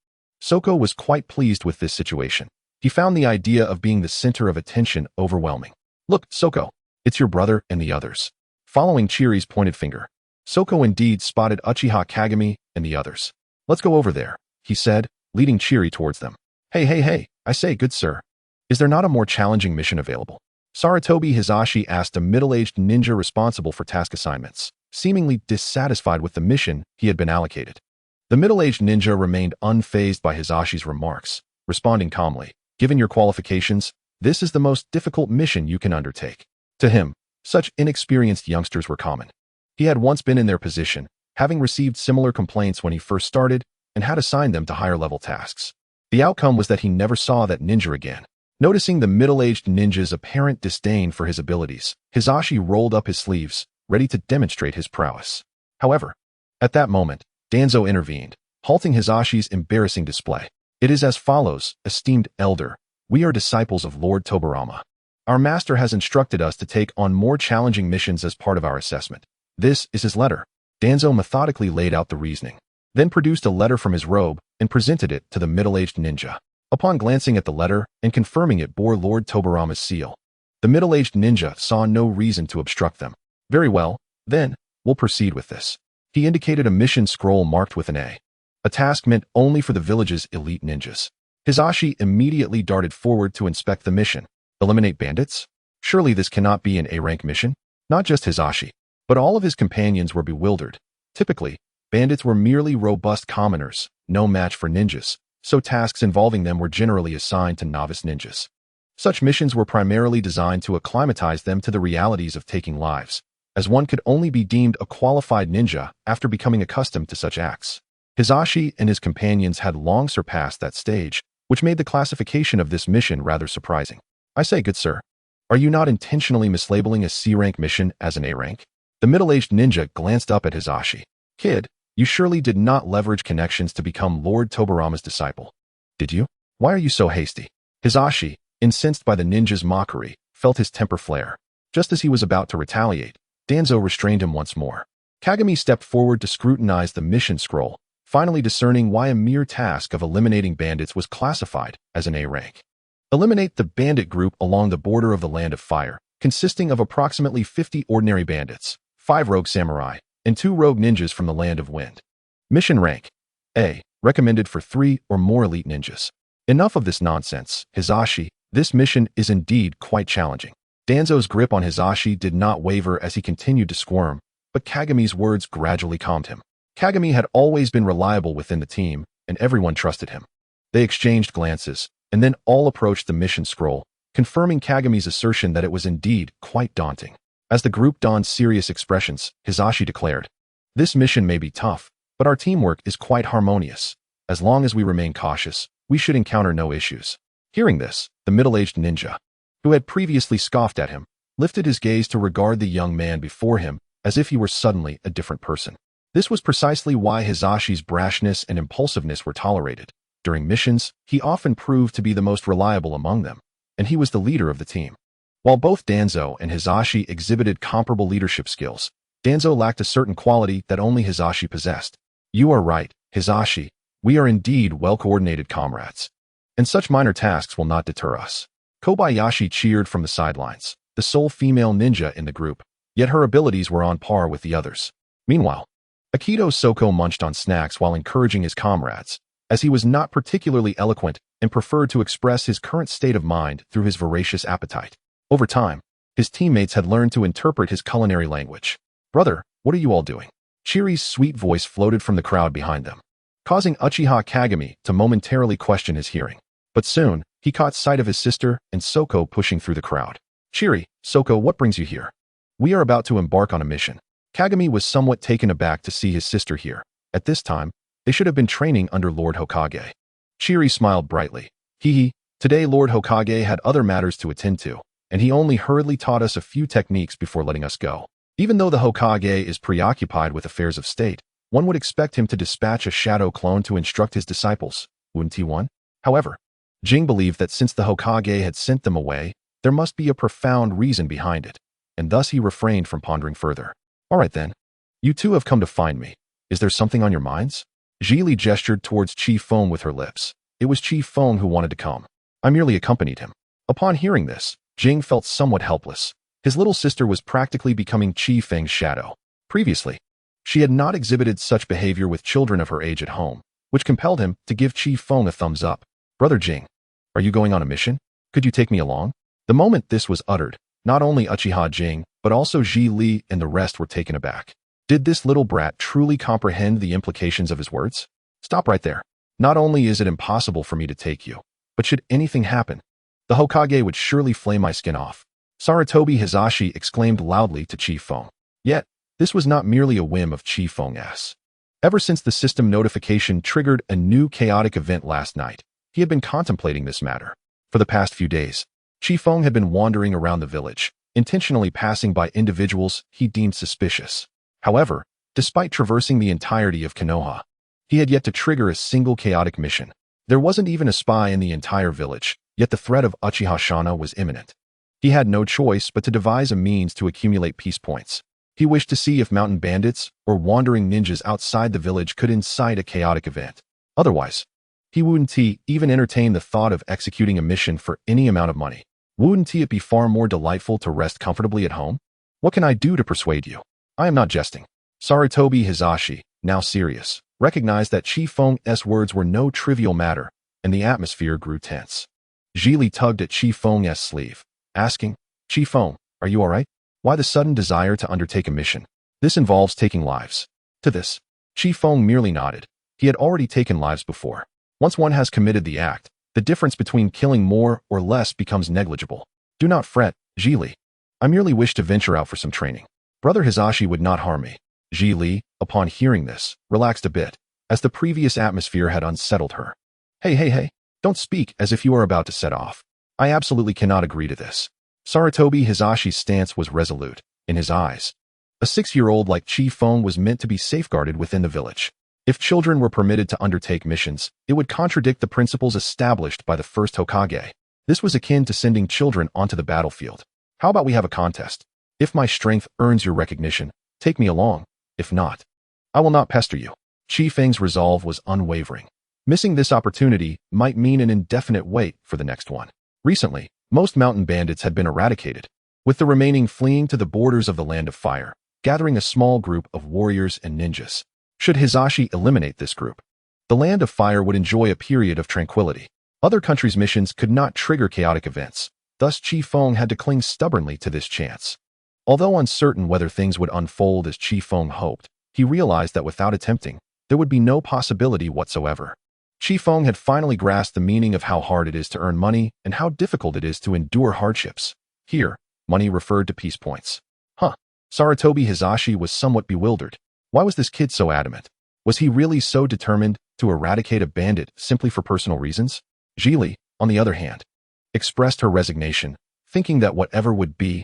Speaker 1: Soko was quite pleased with this situation. He found the idea of being the center of attention overwhelming. "Look, Soko, it's your brother and the others." Following Chiri's pointed finger, Soko indeed spotted Uchiha Kagami and the others. "Let's go over there," he said, leading Chiri towards them. Hey, I say, good sir. Is there not a more challenging mission available?" Saratobi Hisashi asked a middle-aged ninja responsible for task assignments, seemingly dissatisfied with the mission he had been allocated. The middle-aged ninja remained unfazed by Hisashi's remarks, responding calmly, "Given your qualifications, this is the most difficult mission you can undertake." To him, such inexperienced youngsters were common. He had once been in their position, having received similar complaints when he first started, and had assigned them to higher-level tasks. The outcome was that he never saw that ninja again. Noticing the middle-aged ninja's apparent disdain for his abilities, Hisashi rolled up his sleeves, ready to demonstrate his prowess. However, at that moment, Danzo intervened, halting Hisashi's embarrassing display. "It is as follows, esteemed elder. We are disciples of Lord Tobirama. Our master has instructed us to take on more challenging missions as part of our assessment. This is his letter." Danzo methodically laid out the reasoning, then produced a letter from his robe and presented it to the middle-aged ninja. Upon glancing at the letter and confirming it bore Lord Tobirama's seal, the middle-aged ninja saw no reason to obstruct them. Very well, then, we'll proceed with this. He indicated a mission scroll marked with an a task meant only for the village's elite ninjas. Hisashi immediately darted forward to inspect the mission. Eliminate bandits? Surely this cannot be an A-rank mission? Not just Hisashi, but all of his companions were bewildered. Typically, bandits were merely robust commoners, no match for ninjas, so tasks involving them were generally assigned to novice ninjas. Such missions were primarily designed to acclimatize them to the realities of taking lives, as one could only be deemed a qualified ninja after becoming accustomed to such acts. Hisashi and his companions had long surpassed that stage, which made the classification of this mission rather surprising. I say, good sir, are you not intentionally mislabeling a C-rank mission as an A-rank? The middle-aged ninja glanced up at Hisashi. Kid, you surely did not leverage connections to become Lord Tobirama's disciple. Did you? Why are you so hasty? Hisashi, incensed by the ninja's mockery, felt his temper flare. Just as he was about to retaliate, Danzo restrained him once more. Kagami stepped forward to scrutinize the mission scroll, finally discerning why a mere task of eliminating bandits was classified as an A-rank. Eliminate the bandit group along the border of the Land of Fire, consisting of approximately 50 ordinary bandits, 5 rogue samurai, and 2 rogue ninjas from the Land of Wind. Mission rank: A, recommended for 3 or more elite ninjas. Enough of this nonsense, Hisashi. This mission is indeed quite challenging. Danzo's grip on Hisashi did not waver as he continued to squirm, but Kagami's words gradually calmed him. Kagami had always been reliable within the team, and everyone trusted him. They exchanged glances, and then all approached the mission scroll, confirming Kagami's assertion that it was indeed quite daunting. As the group donned serious expressions, Hisashi declared, "This mission may be tough, but our teamwork is quite harmonious. As long as we remain cautious, we should encounter no issues." Hearing this, the middle-aged ninja, who had previously scoffed at him, lifted his gaze to regard the young man before him as if he were suddenly a different person. This was precisely why Hisashi's brashness and impulsiveness were tolerated. During missions, he often proved to be the most reliable among them, and he was the leader of the team. While both Danzo and Hisashi exhibited comparable leadership skills, Danzo lacked a certain quality that only Hisashi possessed. You are right, Hisashi. We are indeed well-coordinated comrades, and such minor tasks will not deter us. Kobayashi cheered from the sidelines, the sole female ninja in the group, yet her abilities were on par with the others. Meanwhile, Akito Soko munched on snacks while encouraging his comrades, as he was not particularly eloquent and preferred to express his current state of mind through his voracious appetite. Over time, his teammates had learned to interpret his culinary language. "Brother, what are you all doing?" Chiri's sweet voice floated from the crowd behind them, causing Uchiha Kagami to momentarily question his hearing. But soon, he caught sight of his sister and Soko pushing through the crowd. "Chiri, Soko, what brings you here?" "We are about to embark on a mission." Kagami was somewhat taken aback to see his sister here. At this time, they should have been training under Lord Hokage. Chiri smiled brightly. "Hee, today Lord Hokage had other matters to attend to, and he only hurriedly taught us a few techniques before letting us go. Even though the Hokage is preoccupied with affairs of state, one would expect him to dispatch a shadow clone to instruct his disciples, wouldn't he one?" However, Jing believed that since the Hokage had sent them away, there must be a profound reason behind it, and thus he refrained from pondering further. "All right then. You two have come to find me. Is there something on your minds?" Zhili gestured towards Chi Feng with her lips. It was Chi Feng who wanted to come. I merely accompanied him. Upon hearing this, Jing felt somewhat helpless. His little sister was practically becoming Chi Feng's shadow. Previously, she had not exhibited such behavior with children of her age at home, which compelled him to give Chi Feng a thumbs up. "Brother Jing, are you going on a mission? Could you take me along?" The moment this was uttered, not only Uchiha Jing, but also Ji Li and the rest were taken aback. Did this little brat truly comprehend the implications of his words? "Stop right there. Not only is it impossible for me to take you, but should anything happen, the Hokage would surely flay my skin off." Sarutobi Hisashi exclaimed loudly to Chi Feng. Yet, this was not merely a whim of Chi Feng's. Ever since the system notification triggered a new chaotic event last night, he had been contemplating this matter. For the past few days, Chi Feng had been wandering around the village, intentionally passing by individuals he deemed suspicious. However, despite traversing the entirety of Konoha, he had yet to trigger a single chaotic mission. There wasn't even a spy in the entire village, yet the threat of Uchiha Shana was imminent. He had no choice but to devise a means to accumulate peace points. He wished to see if mountain bandits or wandering ninjas outside the village could incite a chaotic event. Otherwise, he wouldn't even entertain the thought of executing a mission for any amount of money. Wouldn't it be far more delightful to rest comfortably at home? What can I do to persuade you? I am not jesting. Sarutobi Hizashi, now serious, recognized that Chi Feng's words were no trivial matter, and the atmosphere grew tense. Zhili tugged at Chi Feng's sleeve, asking, Chi Feng, are you all right? Why the sudden desire to undertake a mission? This involves taking lives. To this, Chi Feng merely nodded. He had already taken lives before. Once one has committed the act, the difference between killing more or less becomes negligible. Do not fret, Zhili. I merely wish to venture out for some training. Brother Hizashi would not harm me. Zhili, upon hearing this, relaxed a bit, as the previous atmosphere had unsettled her. Hey, don't speak as if you are about to set off. I absolutely cannot agree to this. Sarutobi Hizashi's stance was resolute. In his eyes, a 6-year-old like Chi Feng was meant to be safeguarded within the village. If children were permitted to undertake missions, it would contradict the principles established by the first Hokage. This was akin to sending children onto the battlefield. How about we have a contest? If my strength earns your recognition, take me along. If not, I will not pester you. Chi Feng's resolve was unwavering. Missing this opportunity might mean an indefinite wait for the next one. Recently, most mountain bandits had been eradicated, with the remaining fleeing to the borders of the Land of Fire, gathering a small group of warriors and ninjas. Should Hizashi eliminate this group, the Land of Fire would enjoy a period of tranquility. Other countries' missions could not trigger chaotic events, thus Chi Feng had to cling stubbornly to this chance. Although uncertain whether things would unfold as Chi Feng hoped, he realized that without attempting, there would be no possibility whatsoever. Chi Feng had finally grasped the meaning of how hard it is to earn money and how difficult it is to endure hardships. Here, money referred to peace points. Sarutobi Hizashi was somewhat bewildered. Why was this kid so adamant? Was he really so determined to eradicate a bandit simply for personal reasons? Zhili, on the other hand, expressed her resignation, thinking that whatever would be,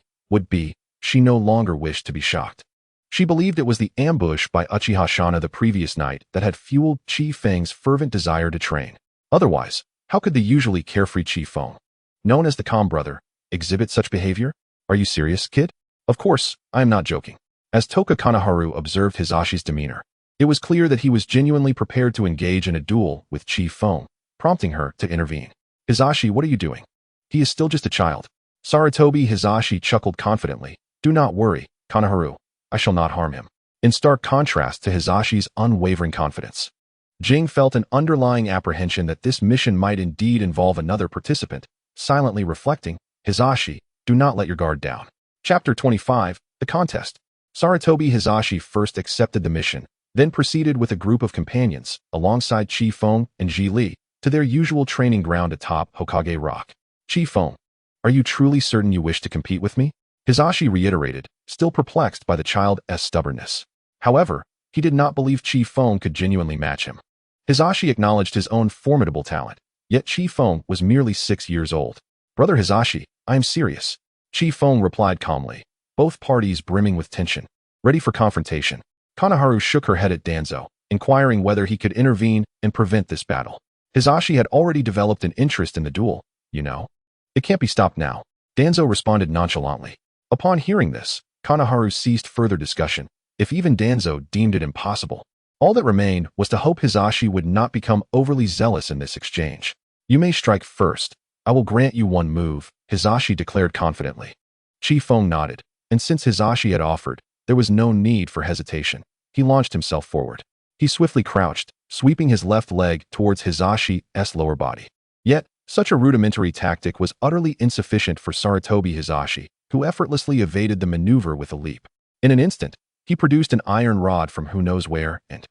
Speaker 1: she no longer wished to be shocked. She believed it was the ambush by Uchiha Shana the previous night that had fueled Chi Feng's fervent desire to train. Otherwise, how could the usually carefree Chi Feng, known as the calm brother, exhibit such behavior? Are you serious, kid? Of course, I am not joking. As Toka Kanaharu observed Hizashi's demeanor, it was clear that he was genuinely prepared to engage in a duel with Chi Feng, prompting her to intervene. Hizashi, what are you doing? He is still just a child. Sarutobi Hizashi chuckled confidently. Do not worry, Kanaharu. I shall not harm him. In stark contrast to Hizashi's unwavering confidence, Jing felt an underlying apprehension that this mission might indeed involve another participant, silently reflecting, Hizashi, do not let your guard down. Chapter 25, The Contest. Sarutobi Hizashi first accepted the mission, then proceeded with a group of companions, alongside Chi Feng and Zhili, to their usual training ground atop Hokage Rock. Chi Feng, are you truly certain you wish to compete with me? Hizashi reiterated, still perplexed by the child's stubbornness. However, he did not believe Chi Feng could genuinely match him. Hizashi acknowledged his own formidable talent, yet Chi Feng was merely 6 years old. Brother Hizashi, I am serious. Chi Feng replied calmly, both parties brimming with tension, ready for confrontation. Kanaharu shook her head at Danzo, inquiring whether he could intervene and prevent this battle. Hizashi had already developed an interest in the duel, you know. It can't be stopped now. Danzo responded nonchalantly. Upon hearing this, Kanaharu ceased further discussion. If even Danzo deemed it impossible, all that remained was to hope Hizashi would not become overly zealous in this exchange. You may strike first. I will grant you one move, Hizashi declared confidently. Chi Feng nodded, and since Hizashi had offered, there was no need for hesitation. He launched himself forward. He swiftly crouched, sweeping his left leg towards Hizashi's lower body. Yet, such a rudimentary tactic was utterly insufficient for Sarutobi Hizashi, who effortlessly evaded the maneuver with a leap. In an instant, he produced an iron rod from who knows where and,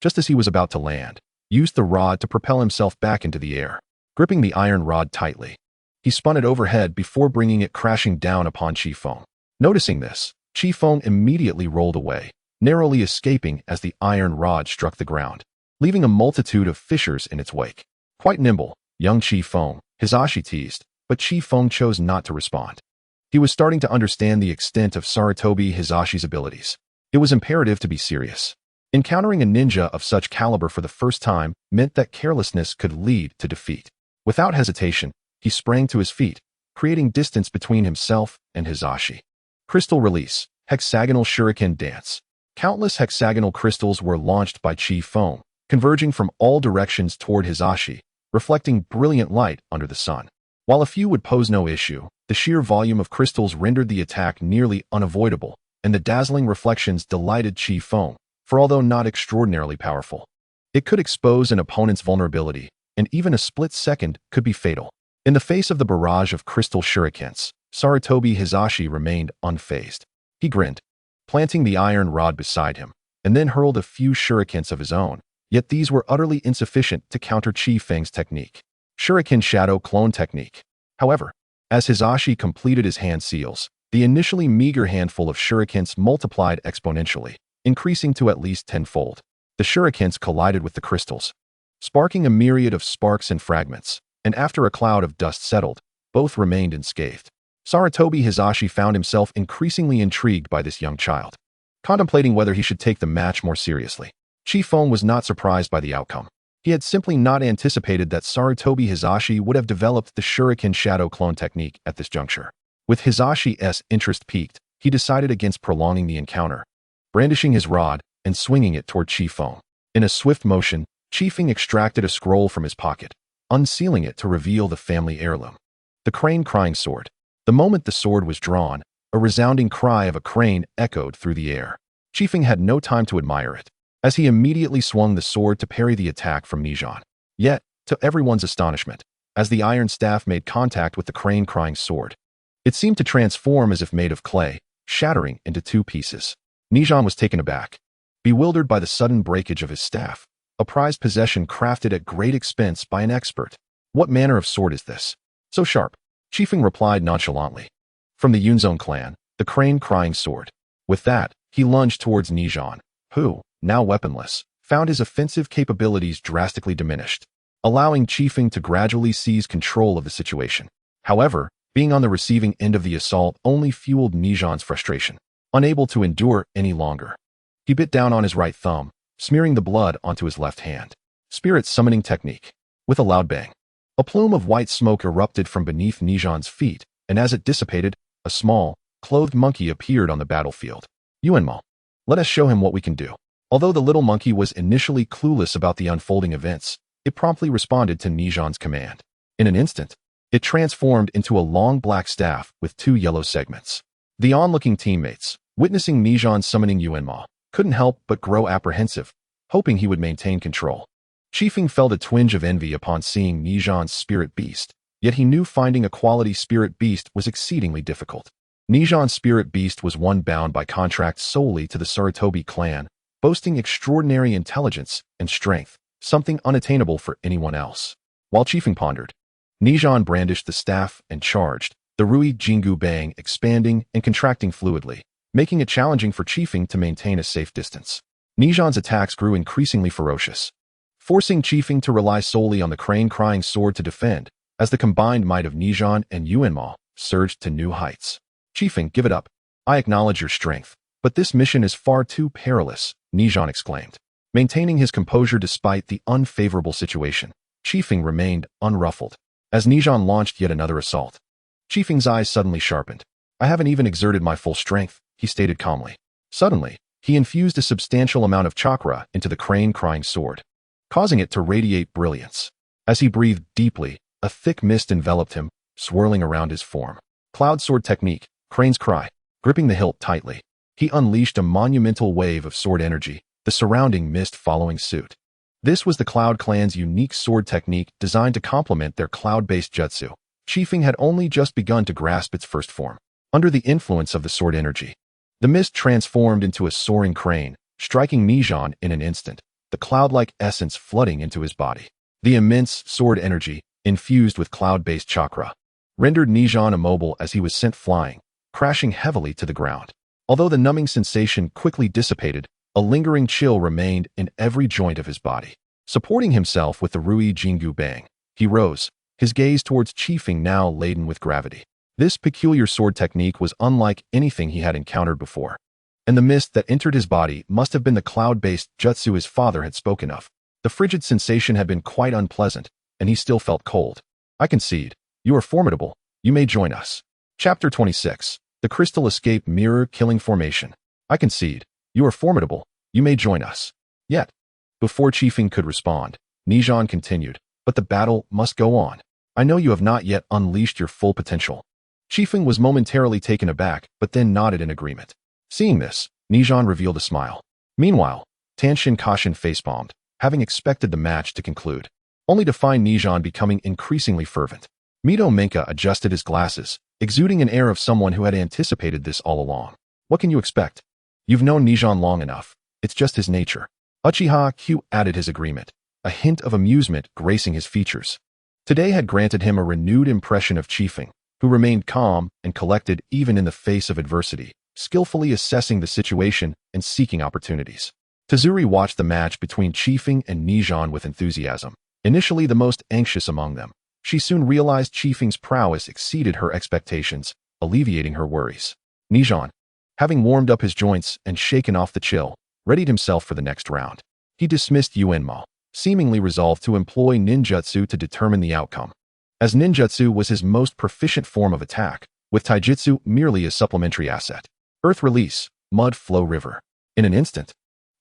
Speaker 1: just as he was about to land, used the rod to propel himself back into the air. Gripping the iron rod tightly, he spun it overhead before bringing it crashing down upon Chi Feng. Noticing this, Chi Feng immediately rolled away, narrowly escaping as the iron rod struck the ground, leaving a multitude of fissures in its wake. Quite nimble, young Chi Feng, Hizashi teased, but Chi Feng chose not to respond. He was starting to understand the extent of Sarutobi Hizashi's abilities. It was imperative to be serious. Encountering a ninja of such caliber for the first time meant that carelessness could lead to defeat. Without hesitation, he sprang to his feet, creating distance between himself and Hizashi. Crystal release. Hexagonal Shuriken Dance. Countless hexagonal crystals were launched by chi foam, converging from all directions toward Hisashi, reflecting brilliant light under the sun. While a few would pose no issue, the sheer volume of crystals rendered the attack nearly unavoidable, and the dazzling reflections delighted chi foam, for although not extraordinarily powerful, it could expose an opponent's vulnerability, and even a split second could be fatal. In the face of the barrage of crystal shurikens, Sarutobi Hisashi remained unfazed. He grinned, planting the iron rod beside him, and then hurled a few shurikens of his own, yet these were utterly insufficient to counter Chi Feng's technique. Shuriken Shadow Clone Technique. However, as Hisashi completed his hand seals, the initially meager handful of shurikens multiplied exponentially, increasing to at least tenfold. The shurikens collided with the crystals, sparking a myriad of sparks and fragments, and after a cloud of dust settled, both remained unscathed. Sarutobi Hisashi found himself increasingly intrigued by this young child, contemplating whether he should take the match more seriously. Chi Feng was not surprised by the outcome. He had simply not anticipated that Sarutobi Hisashi would have developed the Shuriken Shadow Clone technique at this juncture. With Hisashi's interest piqued, he decided against prolonging the encounter, brandishing his rod and swinging it toward Chi Feng. In a swift motion, Chi Feng extracted a scroll from his pocket, unsealing it to reveal the family heirloom, the crane crying sword. The moment the sword was drawn, a resounding cry of a crane echoed through the air. Chi Feng had no time to admire it, as he immediately swung the sword to parry the attack from Nijan. Yet, to everyone's astonishment, as the iron staff made contact with the crane crying sword, it seemed to transform as if made of clay, shattering into two pieces. Nijan was taken aback, bewildered by the sudden breakage of his staff, a prized possession crafted at great expense by an expert. What manner of sword is this? So sharp. Chi Feng replied nonchalantly. From the Yunzone clan, the crane crying sword. With that, he lunged towards Nijan, who, now weaponless, found his offensive capabilities drastically diminished, allowing Chi Feng to gradually seize control of the situation. However, being on the receiving end of the assault only fueled Nijan's frustration. Unable to endure any longer, he bit down on his right thumb, smearing the blood onto his left hand. Spirit Summoning Technique. With a loud bang, a plume of white smoke erupted from beneath Nijan's feet, and as it dissipated, a small, clothed monkey appeared on the battlefield. Yuanma, let us show him what we can do. Although the little monkey was initially clueless about the unfolding events, it promptly responded to Nijan's command. In an instant, it transformed into a long black staff with two yellow segments. The onlooking teammates, witnessing Nijan summoning Yuanma, couldn't help but grow apprehensive, hoping he would maintain control. Chi Feng felt a twinge of envy upon seeing Nijan's spirit beast, yet he knew finding a quality spirit beast was exceedingly difficult. Nijan's spirit beast was one bound by contract solely to the Sarutobi clan, boasting extraordinary intelligence and strength, something unattainable for anyone else. While Chi Feng pondered, Nijan brandished the staff and charged, the Rui Jingu Bang expanding and contracting fluidly, making it challenging for Chi Feng to maintain a safe distance. Nijan's attacks grew increasingly ferocious, forcing Chi Feng to rely solely on the crane crying sword to defend, as the combined might of Nijan and Yuanma surged to new heights. Chi Feng, give it up. I acknowledge your strength, but this mission is far too perilous, Nijan exclaimed. Maintaining his composure despite the unfavorable situation, Chi Feng remained unruffled. As Nijan launched yet another assault, Chi Feng's eyes suddenly sharpened. I haven't even exerted my full strength, he stated calmly. Suddenly, he infused a substantial amount of chakra into the crane crying sword, causing it to radiate brilliance. As he breathed deeply, a thick mist enveloped him, swirling around his form. Cloud sword technique, Crane's cry. Gripping the hilt tightly, he unleashed a monumental wave of sword energy, the surrounding mist following suit. This was the Cloud Clan's unique sword technique designed to complement their cloud-based jutsu. Chi Feng had only just begun to grasp its first form. Under the influence of the sword energy, the mist transformed into a soaring crane, striking Nijan in an instant, the cloud-like essence flooding into his body. The immense sword energy, infused with cloud-based chakra, rendered Nijan immobile as he was sent flying, crashing heavily to the ground. Although the numbing sensation quickly dissipated, a lingering chill remained in every joint of his body. Supporting himself with the Rui Jingu Bang, he rose, his gaze towards Chi Feng now laden with gravity. This peculiar sword technique was unlike anything he had encountered before, and the mist that entered his body must have been the cloud-based jutsu his father had spoken of. The frigid sensation had been quite unpleasant, and he still felt cold. I concede. You are formidable. You may join us. Chapter 26. The The crystal escape mirror-killing formation. I concede. You are formidable. You may join us. Yet, before Chiefing could respond, Nijan continued, but the battle must go on. I know you have not yet unleashed your full potential. Chiefing was momentarily taken aback, but then nodded in agreement. Seeing this, Nijan revealed a smile. Meanwhile, Tanshin Kashin facepalmed, having expected the match to conclude, only to find Nijan becoming increasingly fervent. Mito Menka adjusted his glasses, exuding an air of someone who had anticipated this all along. What can you expect? You've known Nijan long enough. It's just his nature. Uchiha Q added his agreement, a hint of amusement gracing his features. Today had granted him a renewed impression of Chiefing, who remained calm and collected even in the face of adversity, skillfully assessing the situation and seeking opportunities. Tazuri watched the match between Chiefing and Nijan with enthusiasm. Initially the most anxious among them, she soon realized Chiefing's prowess exceeded her expectations, alleviating her worries. Nijan, having warmed up his joints and shaken off the chill, readied himself for the next round. He dismissed Yuenma, seemingly resolved to employ ninjutsu to determine the outcome. As ninjutsu was his most proficient form of attack, with taijutsu merely a supplementary asset. Earth release, mud flow river. In an instant,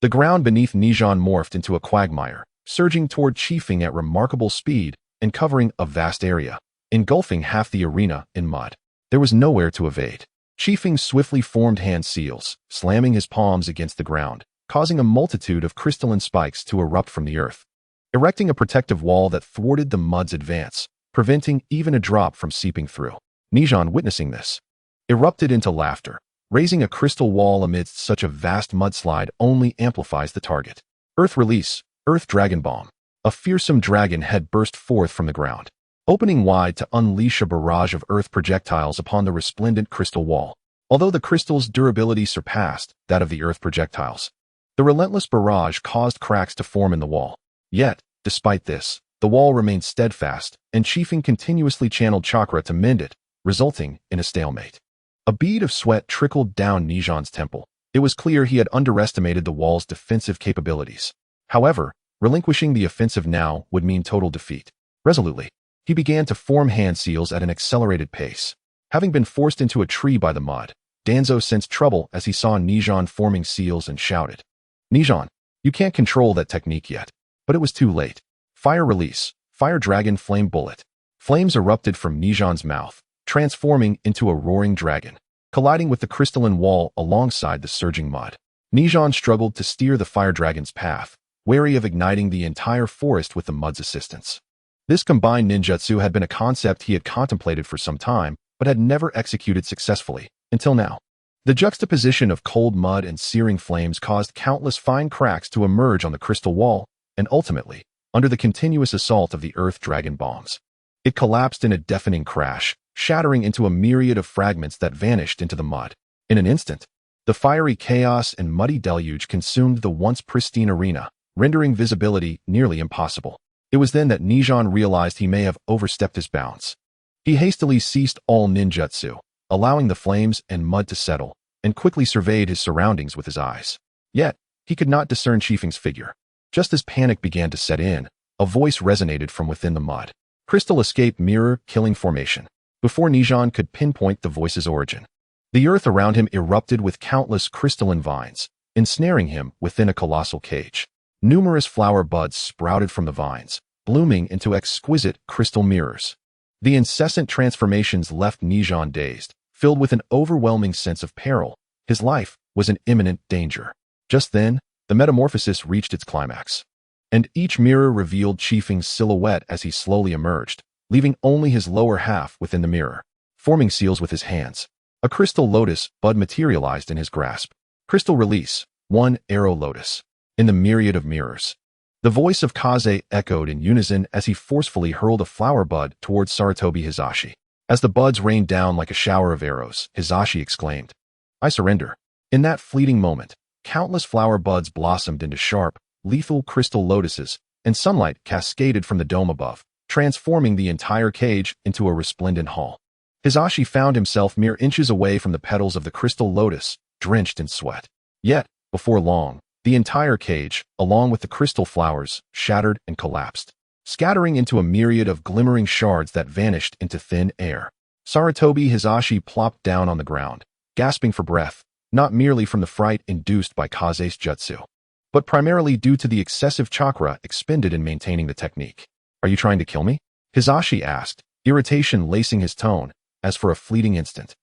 Speaker 1: the ground beneath Nijan morphed into a quagmire, surging toward Chiefing at remarkable speed and covering a vast area, engulfing half the arena in mud. There was nowhere to evade. Chiefing swiftly formed hand seals, slamming his palms against the ground, causing a multitude of crystalline spikes to erupt from the earth, erecting a protective wall that thwarted the mud's advance, preventing even a drop from seeping through. Nijan, witnessing this, erupted into laughter. Raising a crystal wall amidst such a vast mudslide only amplifies the target. Earth release, Earth Dragon Bomb. A fearsome dragon head burst forth from the ground, opening wide to unleash a barrage of earth projectiles upon the resplendent crystal wall. Although the crystal's durability surpassed that of the earth projectiles, the relentless barrage caused cracks to form in the wall. Yet, despite this, the wall remained steadfast, and Chiefing continuously channeled chakra to mend it, resulting in a stalemate. A bead of sweat trickled down Nijan's temple. It was clear he had underestimated the wall's defensive capabilities. However, relinquishing the offensive now would mean total defeat. Resolutely, he began to form hand seals at an accelerated pace. Having been forced into a tree by the mud, Danzo sensed trouble as he saw Nijan forming seals and shouted, "Nijan, you can't control that technique yet." But it was too late. Fire release, Fire Dragon Flame Bullet. Flames erupted from Nijan's mouth, transforming into a roaring dragon, colliding with the crystalline wall alongside the surging mud. Nijan struggled to steer the fire dragon's path, wary of igniting the entire forest with the mud's assistance. This combined ninjutsu had been a concept he had contemplated for some time, but had never executed successfully, until now. The juxtaposition of cold mud and searing flames caused countless fine cracks to emerge on the crystal wall, and ultimately, under the continuous assault of the earth dragon bombs, it collapsed in a deafening crash, shattering into a myriad of fragments that vanished into the mud. In an instant, the fiery chaos and muddy deluge consumed the once pristine arena, rendering visibility nearly impossible. It was then that Nijan realized he may have overstepped his bounds. He hastily ceased all ninjutsu, allowing the flames and mud to settle, and quickly surveyed his surroundings with his eyes. Yet, he could not discern Chiefing's figure. Just as panic began to set in, a voice resonated from within the mud. Crystal escape mirror killing formation. Before Nijan could pinpoint the voice's origin, the earth around him erupted with countless crystalline vines, ensnaring him within a colossal cage. Numerous flower buds sprouted from the vines, blooming into exquisite crystal mirrors. The incessant transformations left Nijan dazed, filled with an overwhelming sense of peril. His life was in imminent danger. Just then, the metamorphosis reached its climax, and each mirror revealed Chiefing's silhouette as he slowly emerged, leaving only his lower half within the mirror. Forming seals with his hands, a crystal lotus bud materialized in his grasp. Crystal release, one arrow lotus. In the myriad of mirrors, the voice of Kaze echoed in unison as he forcefully hurled a flower bud towards Sarutobi Hizashi. As the buds rained down like a shower of arrows, Hizashi exclaimed, "I surrender." In that fleeting moment, countless flower buds blossomed into sharp, lethal crystal lotuses, and sunlight cascaded from the dome above, transforming the entire cage into a resplendent hall. Hizashi found himself mere inches away from the petals of the crystal lotus, drenched in sweat. Yet, before long, the entire cage, along with the crystal flowers, shattered and collapsed, scattering into a myriad of glimmering shards that vanished into thin air. Sarutobi Hizashi plopped down on the ground, gasping for breath, not merely from the fright induced by Kaze's jutsu, but primarily due to the excessive chakra expended in maintaining the technique. "Are you trying to kill me?" Hisashi asked, irritation lacing his tone, as for a fleeting instant.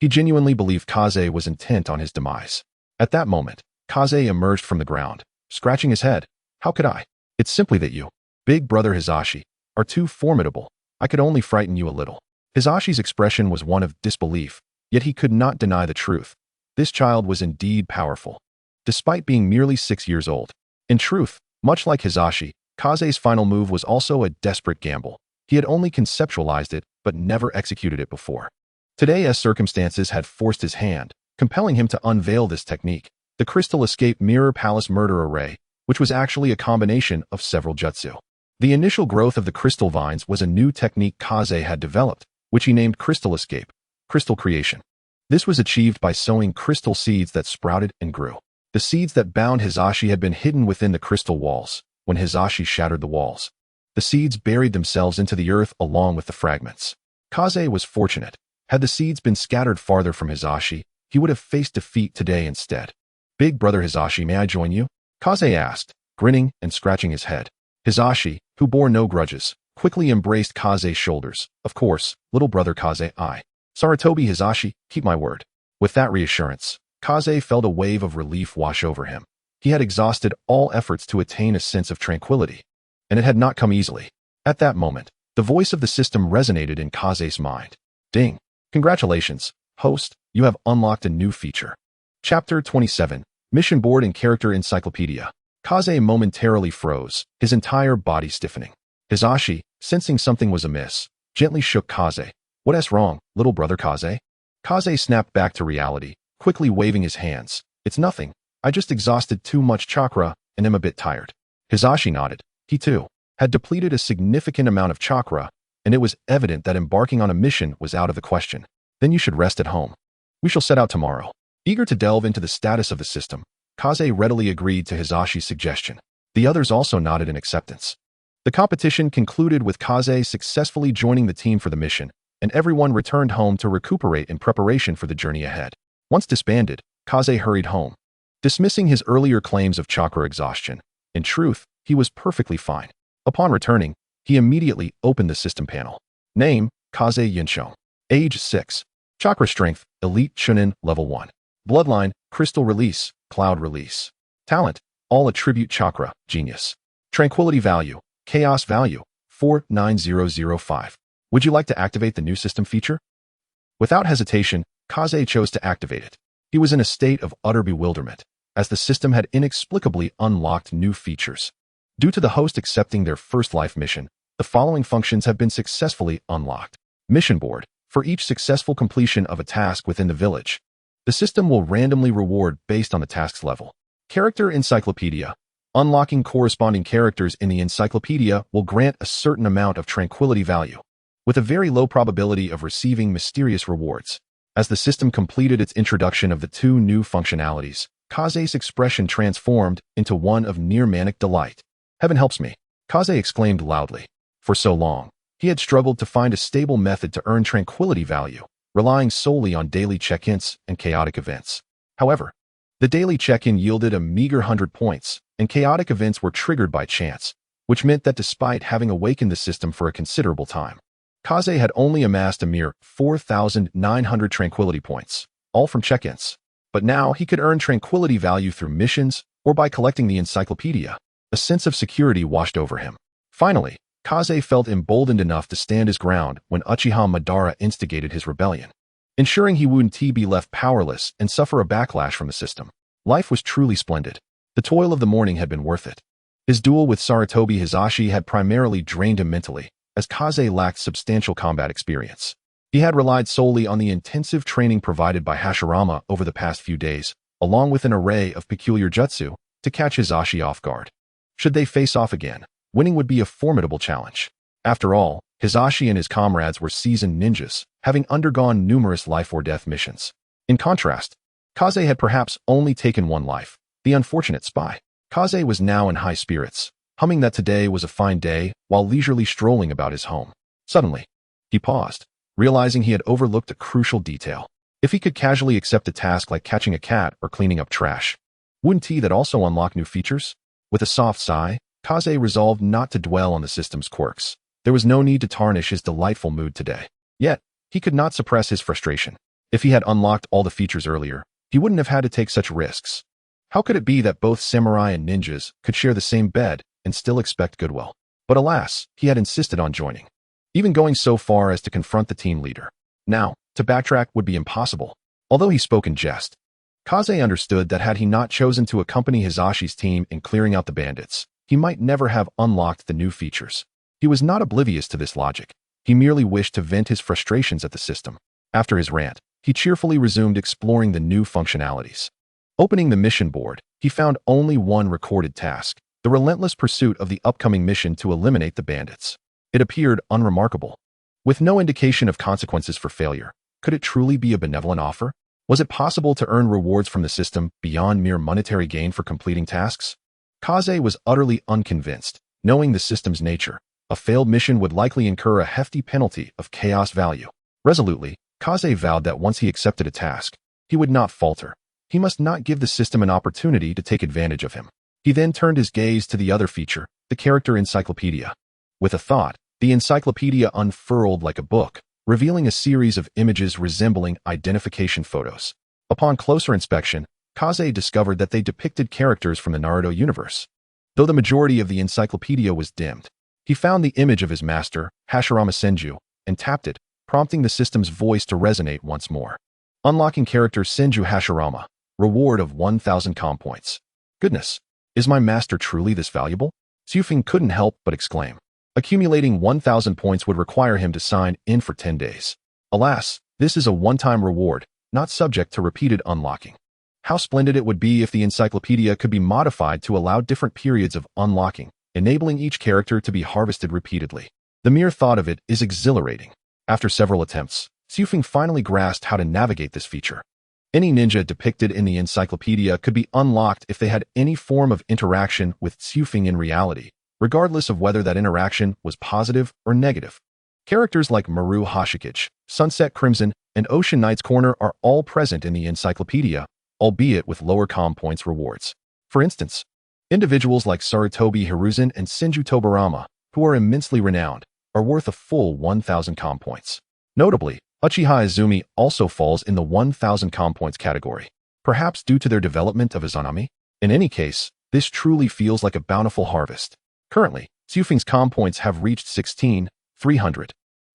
Speaker 1: He genuinely believed Kaze was intent on his demise. At that moment, Kaze emerged from the ground, scratching his head. "How could I? It's simply that you, big brother Hisashi, are too formidable. I could only frighten you a little." Hisashi's expression was one of disbelief, yet he could not deny the truth. This child was indeed powerful, despite being merely 6 years old. In truth, much like Hisashi, Kaze's final move was also a desperate gamble. He had only conceptualized it, but never executed it before. Today, as circumstances had forced his hand, compelling him to unveil this technique, the Crystal Escape Mirror Palace Murder Array, which was actually a combination of several jutsu. The initial growth of the crystal vines was a new technique Kaze had developed, which he named Crystal Escape, Crystal Creation. This was achieved by sowing crystal seeds that sprouted and grew. The seeds that bound Hisashi had been hidden within the crystal walls. When Hisashi shattered the walls, the seeds buried themselves into the earth along with the fragments. Kaze was fortunate. Had the seeds been scattered farther from Hisashi, he would have faced defeat today instead. "Big brother Hisashi, may I join you?" Kaze asked, grinning and scratching his head. Hisashi, who bore no grudges, quickly embraced Kaze's shoulders. "Of course, little brother Kaze, I. Sarutobi Hisashi, keep my word." With that reassurance, Kaze felt a wave of relief wash over him. He had exhausted all efforts to attain a sense of tranquility, and it had not come easily. At that moment, the voice of the system resonated in Kaze's mind. "Ding! Congratulations, host, you have unlocked a new feature." Chapter 27, Mission Board and Character Encyclopedia. Kaze momentarily froze, his entire body stiffening. Hisashi, sensing something was amiss, gently shook Kaze. "What's wrong, little brother Kaze?" Kaze snapped back to reality, quickly waving his hands. "It's nothing. I just exhausted too much chakra and am a bit tired." Hisashi nodded. He too had depleted a significant amount of chakra, and it was evident that embarking on a mission was out of the question. "Then you should rest at home. We shall set out tomorrow." Eager to delve into the status of the system, Kaze readily agreed to Hisashi's suggestion. The others also nodded in acceptance. The competition concluded with Kaze successfully joining the team for the mission, and everyone returned home to recuperate in preparation for the journey ahead. Once disbanded, Kaze hurried home, dismissing his earlier claims of chakra exhaustion. In truth, he was perfectly fine. Upon returning, he immediately opened the system panel. Name, Kaze Yinshon. Age 6. Chakra Strength, Elite Chunin, Level 1. Bloodline, Crystal Release, Cloud Release. Talent, All Attribute Chakra, Genius. Tranquility Value, Chaos Value, 49005. Would you like to activate the new system feature? Without hesitation, Kaze chose to activate it. He was in a state of utter bewilderment, as the system had inexplicably unlocked new features. Due to the host accepting their first life mission, the following functions have been successfully unlocked. Mission Board. For each successful completion of a task within the village, the system will randomly reward based on the task's level. Character Encyclopedia. Unlocking corresponding characters in the encyclopedia will grant a certain amount of tranquility value, with a very low probability of receiving mysterious rewards. As the system completed its introduction of the two new functionalities, Kaze's expression transformed into one of near-manic delight. "Heaven helps me," Kaze exclaimed loudly. For so long, he had struggled to find a stable method to earn tranquility value, relying solely on daily check-ins and chaotic events. However, the daily check-in yielded a meager 100 points, and chaotic events were triggered by chance, which meant that despite having awakened the system for a considerable time, Kaze had only amassed a mere 4,900 tranquility points, all from check-ins. But now he could earn tranquility value through missions or by collecting the encyclopedia. A sense of security washed over him. Finally, Kaze felt emboldened enough to stand his ground when Uchiha Madara instigated his rebellion, ensuring he wouldn't be left powerless and suffer a backlash from the system. Life was truly splendid. The toil of the morning had been worth it. His duel with Sarutobi Hisashi had primarily drained him mentally, as Kaze lacked substantial combat experience. He had relied solely on the intensive training provided by Hashirama over the past few days, along with an array of peculiar jutsu, to catch Hisashi off guard. Should they face off again, winning would be a formidable challenge. After all, Hisashi and his comrades were seasoned ninjas, having undergone numerous life-or-death missions. In contrast, Kaze had perhaps only taken one life, the unfortunate spy. Kaze was now in high spirits, humming that today was a fine day while leisurely strolling about his home. Suddenly, he paused, realizing he had overlooked a crucial detail. If he could casually accept a task like catching a cat or cleaning up trash, wouldn't he that also unlock new features? With a soft sigh, Kaze resolved not to dwell on the system's quirks. There was no need to tarnish his delightful mood today. Yet, he could not suppress his frustration. If he had unlocked all the features earlier, he wouldn't have had to take such risks. How could it be that both samurai and ninjas could share the same bed and still expect goodwill? But alas, he had insisted on joining, even going so far as to confront the team leader. Now, to backtrack would be impossible. Although he spoke in jest, Kaze understood that had he not chosen to accompany Hisashi's team in clearing out the bandits, he might never have unlocked the new features. He was not oblivious to this logic. He merely wished to vent his frustrations at the system. After his rant, he cheerfully resumed exploring the new functionalities. Opening the mission board, he found only one recorded task: the relentless pursuit of the upcoming mission to eliminate the bandits. It appeared unremarkable, with no indication of consequences for failure. Could it truly be a benevolent offer? Was it possible to earn rewards from the system beyond mere monetary gain for completing tasks? Kaze was utterly unconvinced. Knowing the system's nature, a failed mission would likely incur a hefty penalty of chaos value. Resolutely, Kaze vowed that once he accepted a task, he would not falter. He must not give the system an opportunity to take advantage of him. He then turned his gaze to the other feature, the character encyclopedia. With a thought, the encyclopedia unfurled like a book, revealing a series of images resembling identification photos. Upon closer inspection, Kaze discovered that they depicted characters from the Naruto universe. Though the majority of the encyclopedia was dimmed, he found the image of his master, Hashirama Senju, and tapped it, prompting the system's voice to resonate once more. Unlocking character Senju Hashirama. Reward of 1,000 comm points. Goodness, is my master truly this valuable? Xiufeng couldn't help but exclaim. Accumulating 1,000 points would require him to sign in for 10 days. Alas, this is a one-time reward, not subject to repeated unlocking. How splendid it would be if the encyclopedia could be modified to allow different periods of unlocking, enabling each character to be harvested repeatedly. The mere thought of it is exhilarating. After several attempts, Xiufeng finally grasped how to navigate this feature. Any ninja depicted in the encyclopedia could be unlocked if they had any form of interaction with Xiufeng in reality, regardless of whether that interaction was positive or negative. Characters like Maru Hashikage, Sunset Crimson, and Ocean Knight's Corner are all present in the encyclopedia, albeit with lower comm points rewards. For instance, individuals like Sarutobi Hiruzen and Senju Tobirama, who are immensely renowned, are worth a full 1,000 comm points. Notably, Uchiha Izumi also falls in the 1,000 comm points category, perhaps due to their development of Izanami. In any case, this truly feels like a bountiful harvest. Currently, Xiufeng's comm points have reached 16,300.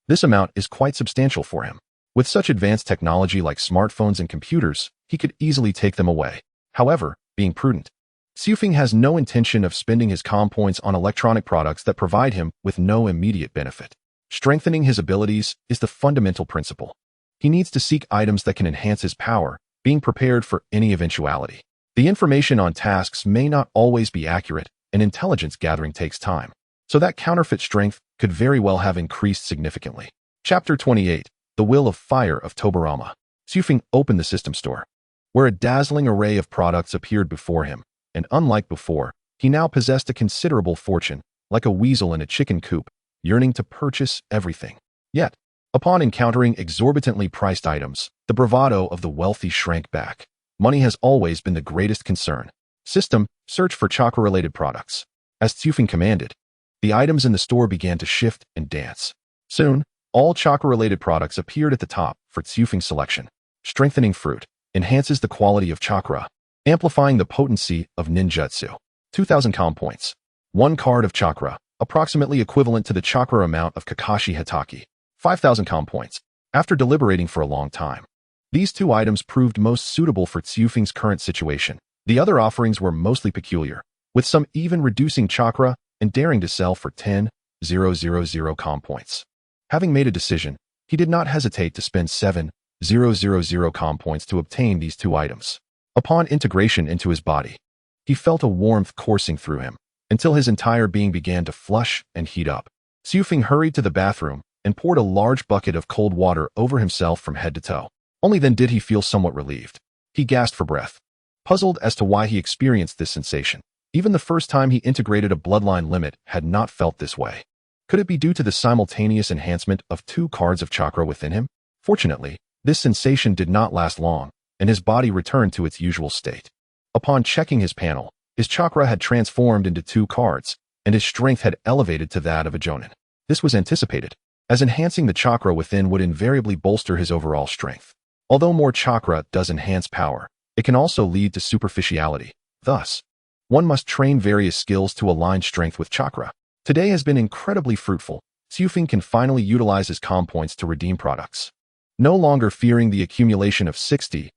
Speaker 1: This amount is quite substantial for him. With such advanced technology like smartphones and computers, he could easily take them away. However, being prudent, Xiufeng has no intention of spending his comm points on electronic products that provide him with no immediate benefit. Strengthening his abilities is the fundamental principle. He needs to seek items that can enhance his power, being prepared for any eventuality. The information on tasks may not always be accurate, and intelligence gathering takes time, so that counterfeit strength could very well have increased significantly. Chapter 28. The Will of Fire of Tobirama. Xiufeng opened the system store, where a dazzling array of products appeared before him, and unlike before, he now possessed a considerable fortune, like a weasel in a chicken coop, yearning to purchase everything. Yet, upon encountering exorbitantly priced items, the bravado of the wealthy shrank back. Money has always been the greatest concern. System, search for chakra-related products. As Xiufeng commanded, the items in the store began to shift and dance. Soon, all chakra-related products appeared at the top for Xiufeng's selection. Strengthening fruit enhances the quality of chakra, amplifying the potency of ninjutsu. 2,000 comm points. One card of chakra, approximately equivalent to the chakra amount of Kakashi Hitaki. 5,000 comm points. After deliberating for a long time, these two items proved most suitable for Xiufeng's current situation. The other offerings were mostly peculiar, with some even reducing chakra and daring to sell for 10,000 comm points. Having made a decision, he did not hesitate to spend 7,000 comm points to obtain these two items. Upon integration into his body, he felt a warmth coursing through him, until his entire being began to flush and heat up. Xiufeng hurried to the bathroom and poured a large bucket of cold water over himself from head to toe. Only then did he feel somewhat relieved. He gasped for breath, puzzled as to why he experienced this sensation. Even the first time he integrated a bloodline limit had not felt this way. Could it be due to the simultaneous enhancement of two cards of chakra within him? Fortunately, This sensation did not last long, and his body returned to its usual state. Upon checking his panel, his chakra had transformed into 2 cards, and his strength had elevated to that of a jonin. This was anticipated, as enhancing the chakra within would invariably bolster his overall strength. Although more chakra does enhance power, it can also lead to superficiality. Thus, one must train various skills to align strength with chakra. Today has been incredibly fruitful. Xiufeng can finally utilize his comm points to redeem products. No longer fearing the accumulation of 60,000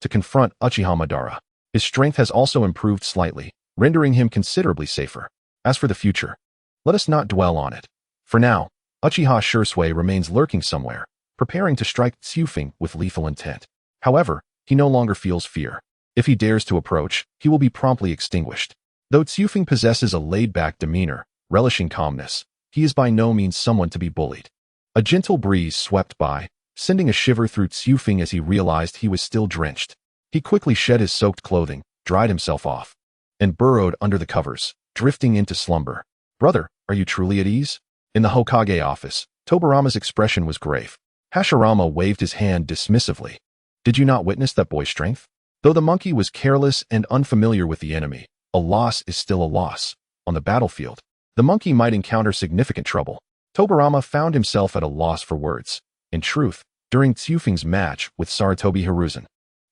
Speaker 1: to confront Uchiha Madara, his strength has also improved slightly, rendering him considerably safer. As for the future, let us not dwell on it. For now, Uchiha Shursui remains lurking somewhere, preparing to strike Xiufeng with lethal intent. However, he no longer feels fear. If he dares to approach, he will be promptly extinguished. Though Xiufeng possesses a laid-back demeanor, relishing calmness, he is by no means someone to be bullied. A gentle breeze swept by, sending a shiver through Xiufeng as he realized he was still drenched. He quickly shed his soaked clothing, dried himself off, and burrowed under the covers, drifting into slumber. "Brother, are you truly at ease?" In the Hokage office, Tobirama's expression was grave. Hashirama waved his hand dismissively. "Did you not witness that boy's strength? Though the monkey was careless and unfamiliar with the enemy, a loss is still a loss. On the battlefield, the monkey might encounter significant trouble." Tobirama found himself at a loss for words. In truth, during Xiufeng's match with Sarutobi Hiruzen,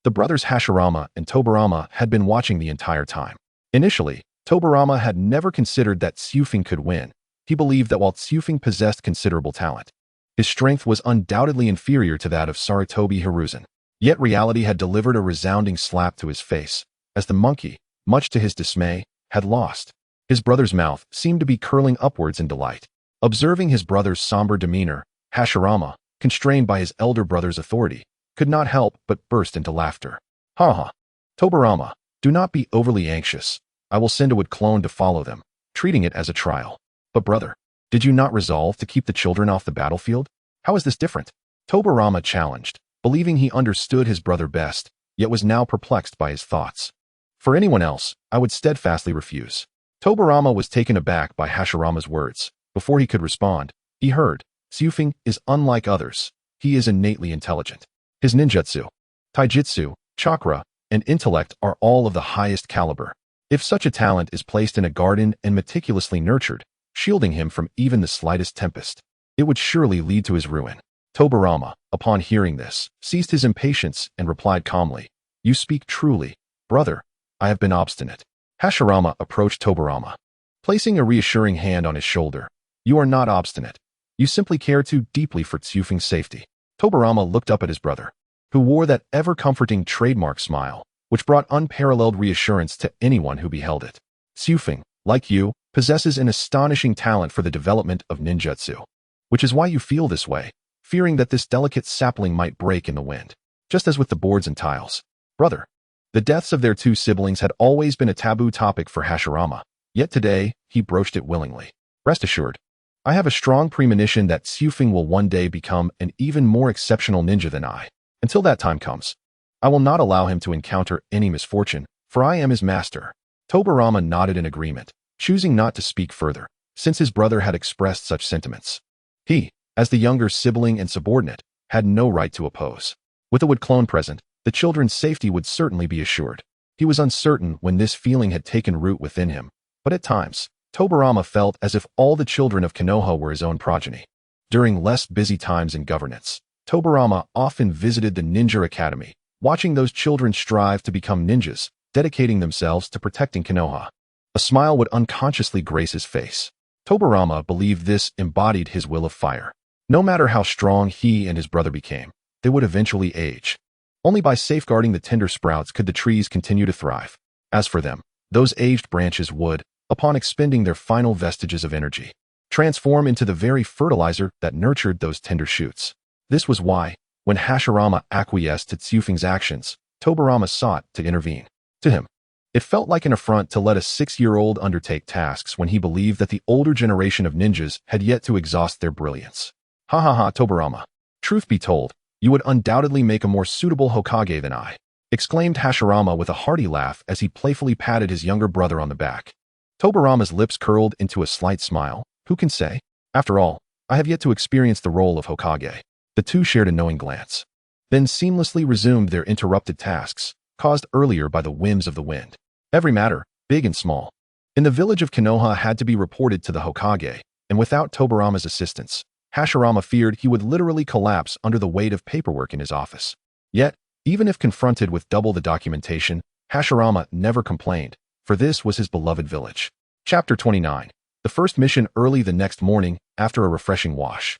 Speaker 1: the brothers Hashirama and Tobirama had been watching the entire time. Initially, Tobirama had never considered that Xiufeng could win. He believed that while Xiufeng possessed considerable talent, his strength was undoubtedly inferior to that of Sarutobi Hiruzen. Yet reality had delivered a resounding slap to his face, as the monkey, much to his dismay, had lost. His brother's mouth seemed to be curling upwards in delight. Observing his brother's somber demeanor, Hashirama, constrained by his elder brother's authority, could not help but burst into laughter. "Ha ha! Tobirama, do not be overly anxious. I will send a wood clone to follow them, treating it as a trial. But brother, did you not resolve to keep the children off the battlefield? How is this different?" Tobirama challenged, believing he understood his brother best, yet was now perplexed by his thoughts. "For anyone else, I would steadfastly refuse." Tobirama was taken aback by Hashirama's words. Before he could respond, he heard, "Xiufeng is unlike others. He is innately intelligent. His ninjutsu, taijutsu, chakra, and intellect are all of the highest caliber. If such a talent is placed in a garden and meticulously nurtured, shielding him from even the slightest tempest, it would surely lead to his ruin." Tobirama, upon hearing this, ceased his impatience and replied calmly, "You speak truly, brother. I have been obstinate." Hashirama approached Tobirama, placing a reassuring hand on his shoulder. "You are not obstinate. You simply care too deeply for Xiufeng's safety." Tobirama looked up at his brother, who wore that ever-comforting trademark smile, which brought unparalleled reassurance to anyone who beheld it. "Xiufeng, like you, possesses an astonishing talent for the development of ninjutsu, which is why you feel this way, fearing that this delicate sapling might break in the wind. Just as with the boards and tiles. Brother." The deaths of their 2 siblings had always been a taboo topic for Hashirama, yet today he broached it willingly. "Rest assured, I have a strong premonition that Xiufeng will one day become an even more exceptional ninja than I. Until that time comes, I will not allow him to encounter any misfortune, for I am his master." Tobirama nodded in agreement, choosing not to speak further, since his brother had expressed such sentiments. He, as the younger sibling and subordinate, had no right to oppose. With the wood clone present, the children's safety would certainly be assured. He was uncertain when this feeling had taken root within him, but at times, Tobirama felt as if all the children of Konoha were his own progeny. During less busy times in governance, Tobirama often visited the Ninja Academy, watching those children strive to become ninjas, dedicating themselves to protecting Konoha. A smile would unconsciously grace his face. Tobirama believed this embodied his will of fire. No matter how strong he and his brother became, they would eventually age. Only by safeguarding the tender sprouts could the trees continue to thrive. As for them, those aged branches would, upon expending their final vestiges of energy, transform into the very fertilizer that nurtured those tender shoots. This was why, when Hashirama acquiesced to Xiufeng's actions, Tobirama sought to intervene. To him, it felt like an affront to let a 6-year-old undertake tasks when he believed that the older generation of ninjas had yet to exhaust their brilliance. "Ha ha ha, Tobirama. Truth be told, you would undoubtedly make a more suitable Hokage than I," exclaimed Hashirama with a hearty laugh as he playfully patted his younger brother on the back. Tobirama's lips curled into a slight smile. Who can say? After all, I have yet to experience the role of Hokage. The two shared a knowing glance, then seamlessly resumed their interrupted tasks, caused earlier by the whims of the wind. Every matter, big and small, in the village of Konoha had to be reported to the Hokage, and without Tobirama's assistance, Hashirama feared he would literally collapse under the weight of paperwork in his office. Yet, even if confronted with double the documentation, Hashirama never complained, for this was his beloved village. Chapter 29. The first mission. Early the next morning, after a refreshing wash,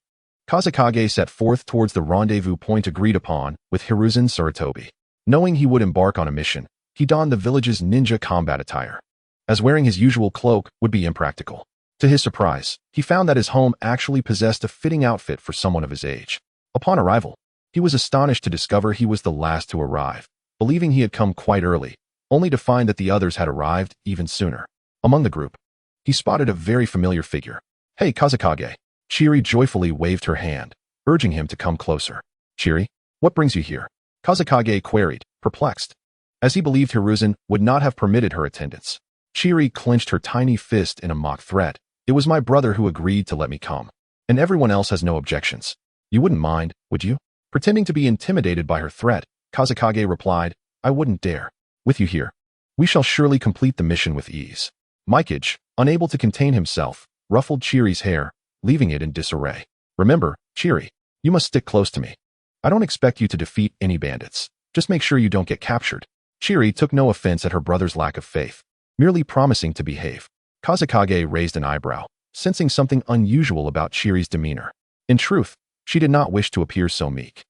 Speaker 1: Kazekage set forth towards the rendezvous point agreed upon with Hiruzen Sarutobi. Knowing he would embark on a mission, he donned the village's ninja combat attire, as wearing his usual cloak would be impractical. To his surprise, he found that his home actually possessed a fitting outfit for someone of his age. Upon arrival, he was astonished to discover he was the last to arrive, believing he had come quite early, only to find that the others had arrived even sooner. Among the group, he spotted a very familiar figure. "Hey, Kazekage." Chiri joyfully waved her hand, urging him to come closer. "Chiri, what brings you here?" Kazekage queried, perplexed, as he believed Hiruzen would not have permitted her attendance. Chiri clenched her tiny fist in a mock threat. "It was my brother who agreed to let me come, and everyone else has no objections. You wouldn't mind, would you?" Pretending to be intimidated by her threat, Kazekage replied, "I wouldn't dare. With you here, we shall surely complete the mission with ease." Mikage, unable to contain himself, ruffled Chiri's hair, leaving it in disarray. "Remember, Chiri, you must stick close to me. I don't expect you to defeat any bandits. Just make sure you don't get captured." Chiri took no offense at her brother's lack of faith, merely promising to behave. Kazekage raised an eyebrow, sensing something unusual about Chiri's demeanor. In truth, she did not wish to appear so meek.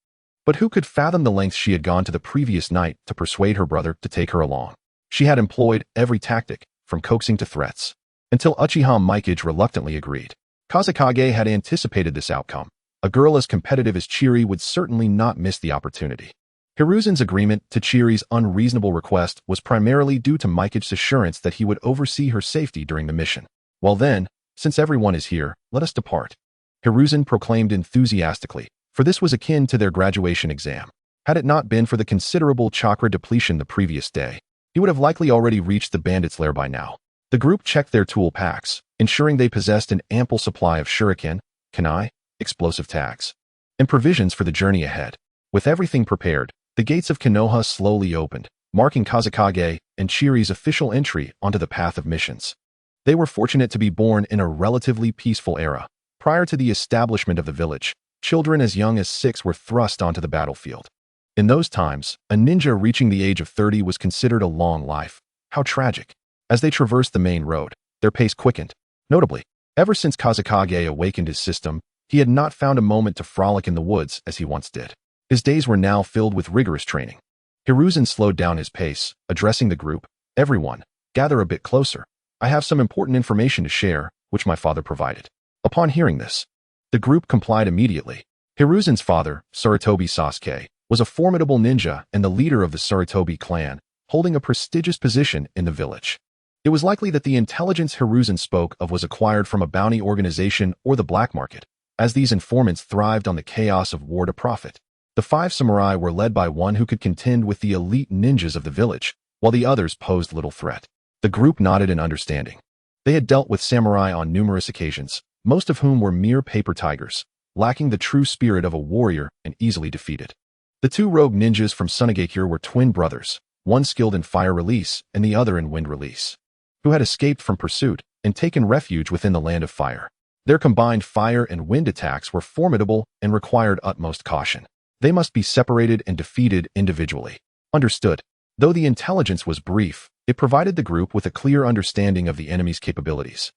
Speaker 1: But who could fathom the lengths she had gone to the previous night to persuade her brother to take her along? She had employed every tactic, from coaxing to threats, until Uchiha Mikage reluctantly agreed. Kazekage had anticipated this outcome. A girl as competitive as Chiri would certainly not miss the opportunity. Hiruzen's agreement to Chiri's unreasonable request was primarily due to Mikage's assurance that he would oversee her safety during the mission. "Well then, since everyone is here, let us depart," Hiruzen proclaimed enthusiastically, for this was akin to their graduation exam. Had it not been for the considerable chakra depletion the previous day, he would have likely already reached the bandits' lair by now. The group checked their tool packs, ensuring they possessed an ample supply of shuriken, kunai, explosive tags, and provisions for the journey ahead. With everything prepared, the gates of Konoha slowly opened, marking Kazekage and Chiri's official entry onto the path of missions. They were fortunate to be born in a relatively peaceful era. Prior to the establishment of the village, children as young as 6 were thrust onto the battlefield. In those times, a ninja reaching the age of 30 was considered a long life. How tragic. As they traversed the main road, their pace quickened. Notably, ever since Kazekage awakened his system, he had not found a moment to frolic in the woods as he once did. His days were now filled with rigorous training. Hiruzen slowed down his pace, addressing the group. "Everyone, gather a bit closer. I have some important information to share, which my father provided." Upon hearing this, the group complied immediately. Hiruzen's father, Sarutobi Sasuke, was a formidable ninja and the leader of the Sarutobi clan, holding a prestigious position in the village. It was likely that the intelligence Hiruzen spoke of was acquired from a bounty organization or the black market, as these informants thrived on the chaos of war to profit. The 5 samurai were led by one who could contend with the elite ninjas of the village, while the others posed little threat. The group nodded in understanding. They had dealt with samurai on numerous occasions, most of whom were mere paper tigers, lacking the true spirit of a warrior and easily defeated. The 2 rogue ninjas from Sunagakure were twin brothers, one skilled in fire release and the other in wind release, who had escaped from pursuit and taken refuge within the land of fire. Their combined fire and wind attacks were formidable and required utmost caution. They must be separated and defeated individually. Understood. Though the intelligence was brief, it provided the group with a clear understanding of the enemy's capabilities,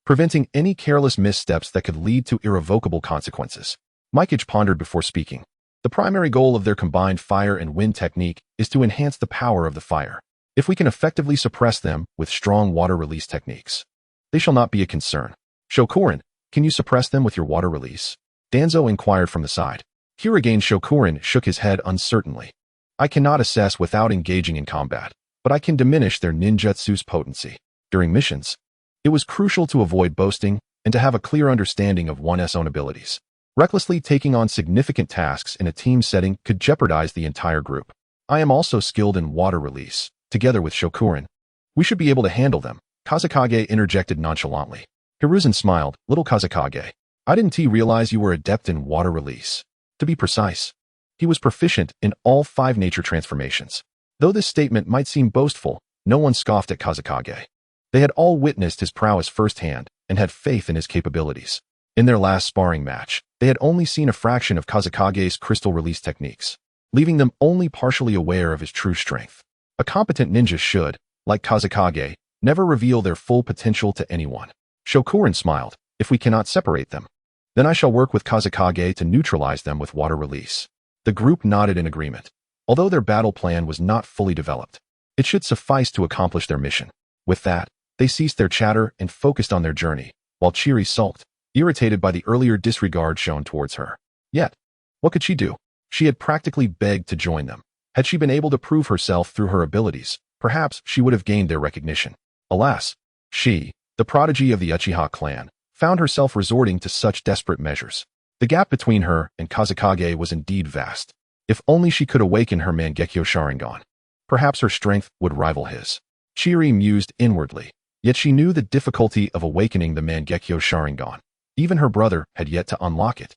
Speaker 1: preventing any careless missteps that could lead to irrevocable consequences. Mikage pondered before speaking. The primary goal of their combined fire and wind technique is to enhance the power of the fire. If we can effectively suppress them with strong water release techniques, they shall not be a concern. "Shokurin, can you suppress them with your water release?" Danzo inquired from the side. Here again Shokurin shook his head uncertainly. "I cannot assess without engaging in combat, but I can diminish their ninjutsu's potency. During missions, it was crucial to avoid boasting and to have a clear understanding of one's own abilities. Recklessly taking on significant tasks in a team setting could jeopardize the entire group. I am also skilled in water release, together with Shokurin. We should be able to handle them," Kazekage interjected nonchalantly. Hiruzen smiled. "Little Kazekage, I didn't realize you were adept in water release." To be precise, he was proficient in all 5 nature transformations. Though this statement might seem boastful, no one scoffed at Kazekage. They had all witnessed his prowess firsthand and had faith in his capabilities. In their last sparring match, they had only seen a fraction of Kazekage's crystal release techniques, leaving them only partially aware of his true strength. A competent ninja should, like Kazekage, never reveal their full potential to anyone. Shokurin smiled. If we cannot separate them, then I shall work with Kazekage to neutralize them with water release. The group nodded in agreement. Although their battle plan was not fully developed, it should suffice to accomplish their mission. With that, they ceased their chatter and focused on their journey, while Chiri sulked, irritated by the earlier disregard shown towards her. Yet, what could she do? She had practically begged to join them. Had she been able to prove herself through her abilities, perhaps she would have gained their recognition. Alas, she, the prodigy of the Uchiha clan, found herself resorting to such desperate measures. The gap between her and Kazekage was indeed vast. If only she could awaken her Mangekyo Sharingan, perhaps her strength would rival his. Chiri mused inwardly, yet she knew the difficulty of awakening the Mangekyo Sharingan. Even her brother had yet to unlock it,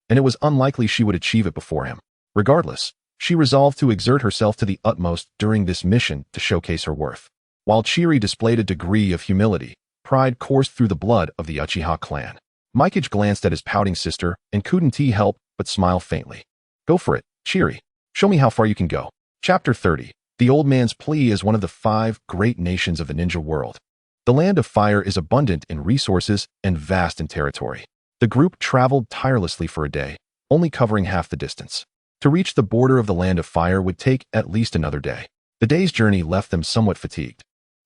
Speaker 1: and it was unlikely she would achieve it before him. Regardless, she resolved to exert herself to the utmost during this mission to showcase her worth. While Chiri displayed a degree of humility, pride coursed through the blood of the Uchiha clan. Mikage glanced at his pouting sister and couldn't help but smile faintly. Go for it, Chiri. Show me how far you can go. Chapter 30. The Old Man's Plea is one of the 5 great nations of the ninja world. The Land of Fire is abundant in resources and vast in territory. The group traveled tirelessly for a day, only covering half the distance. To reach the border of the Land of Fire would take at least another day. The day's journey left them somewhat fatigued,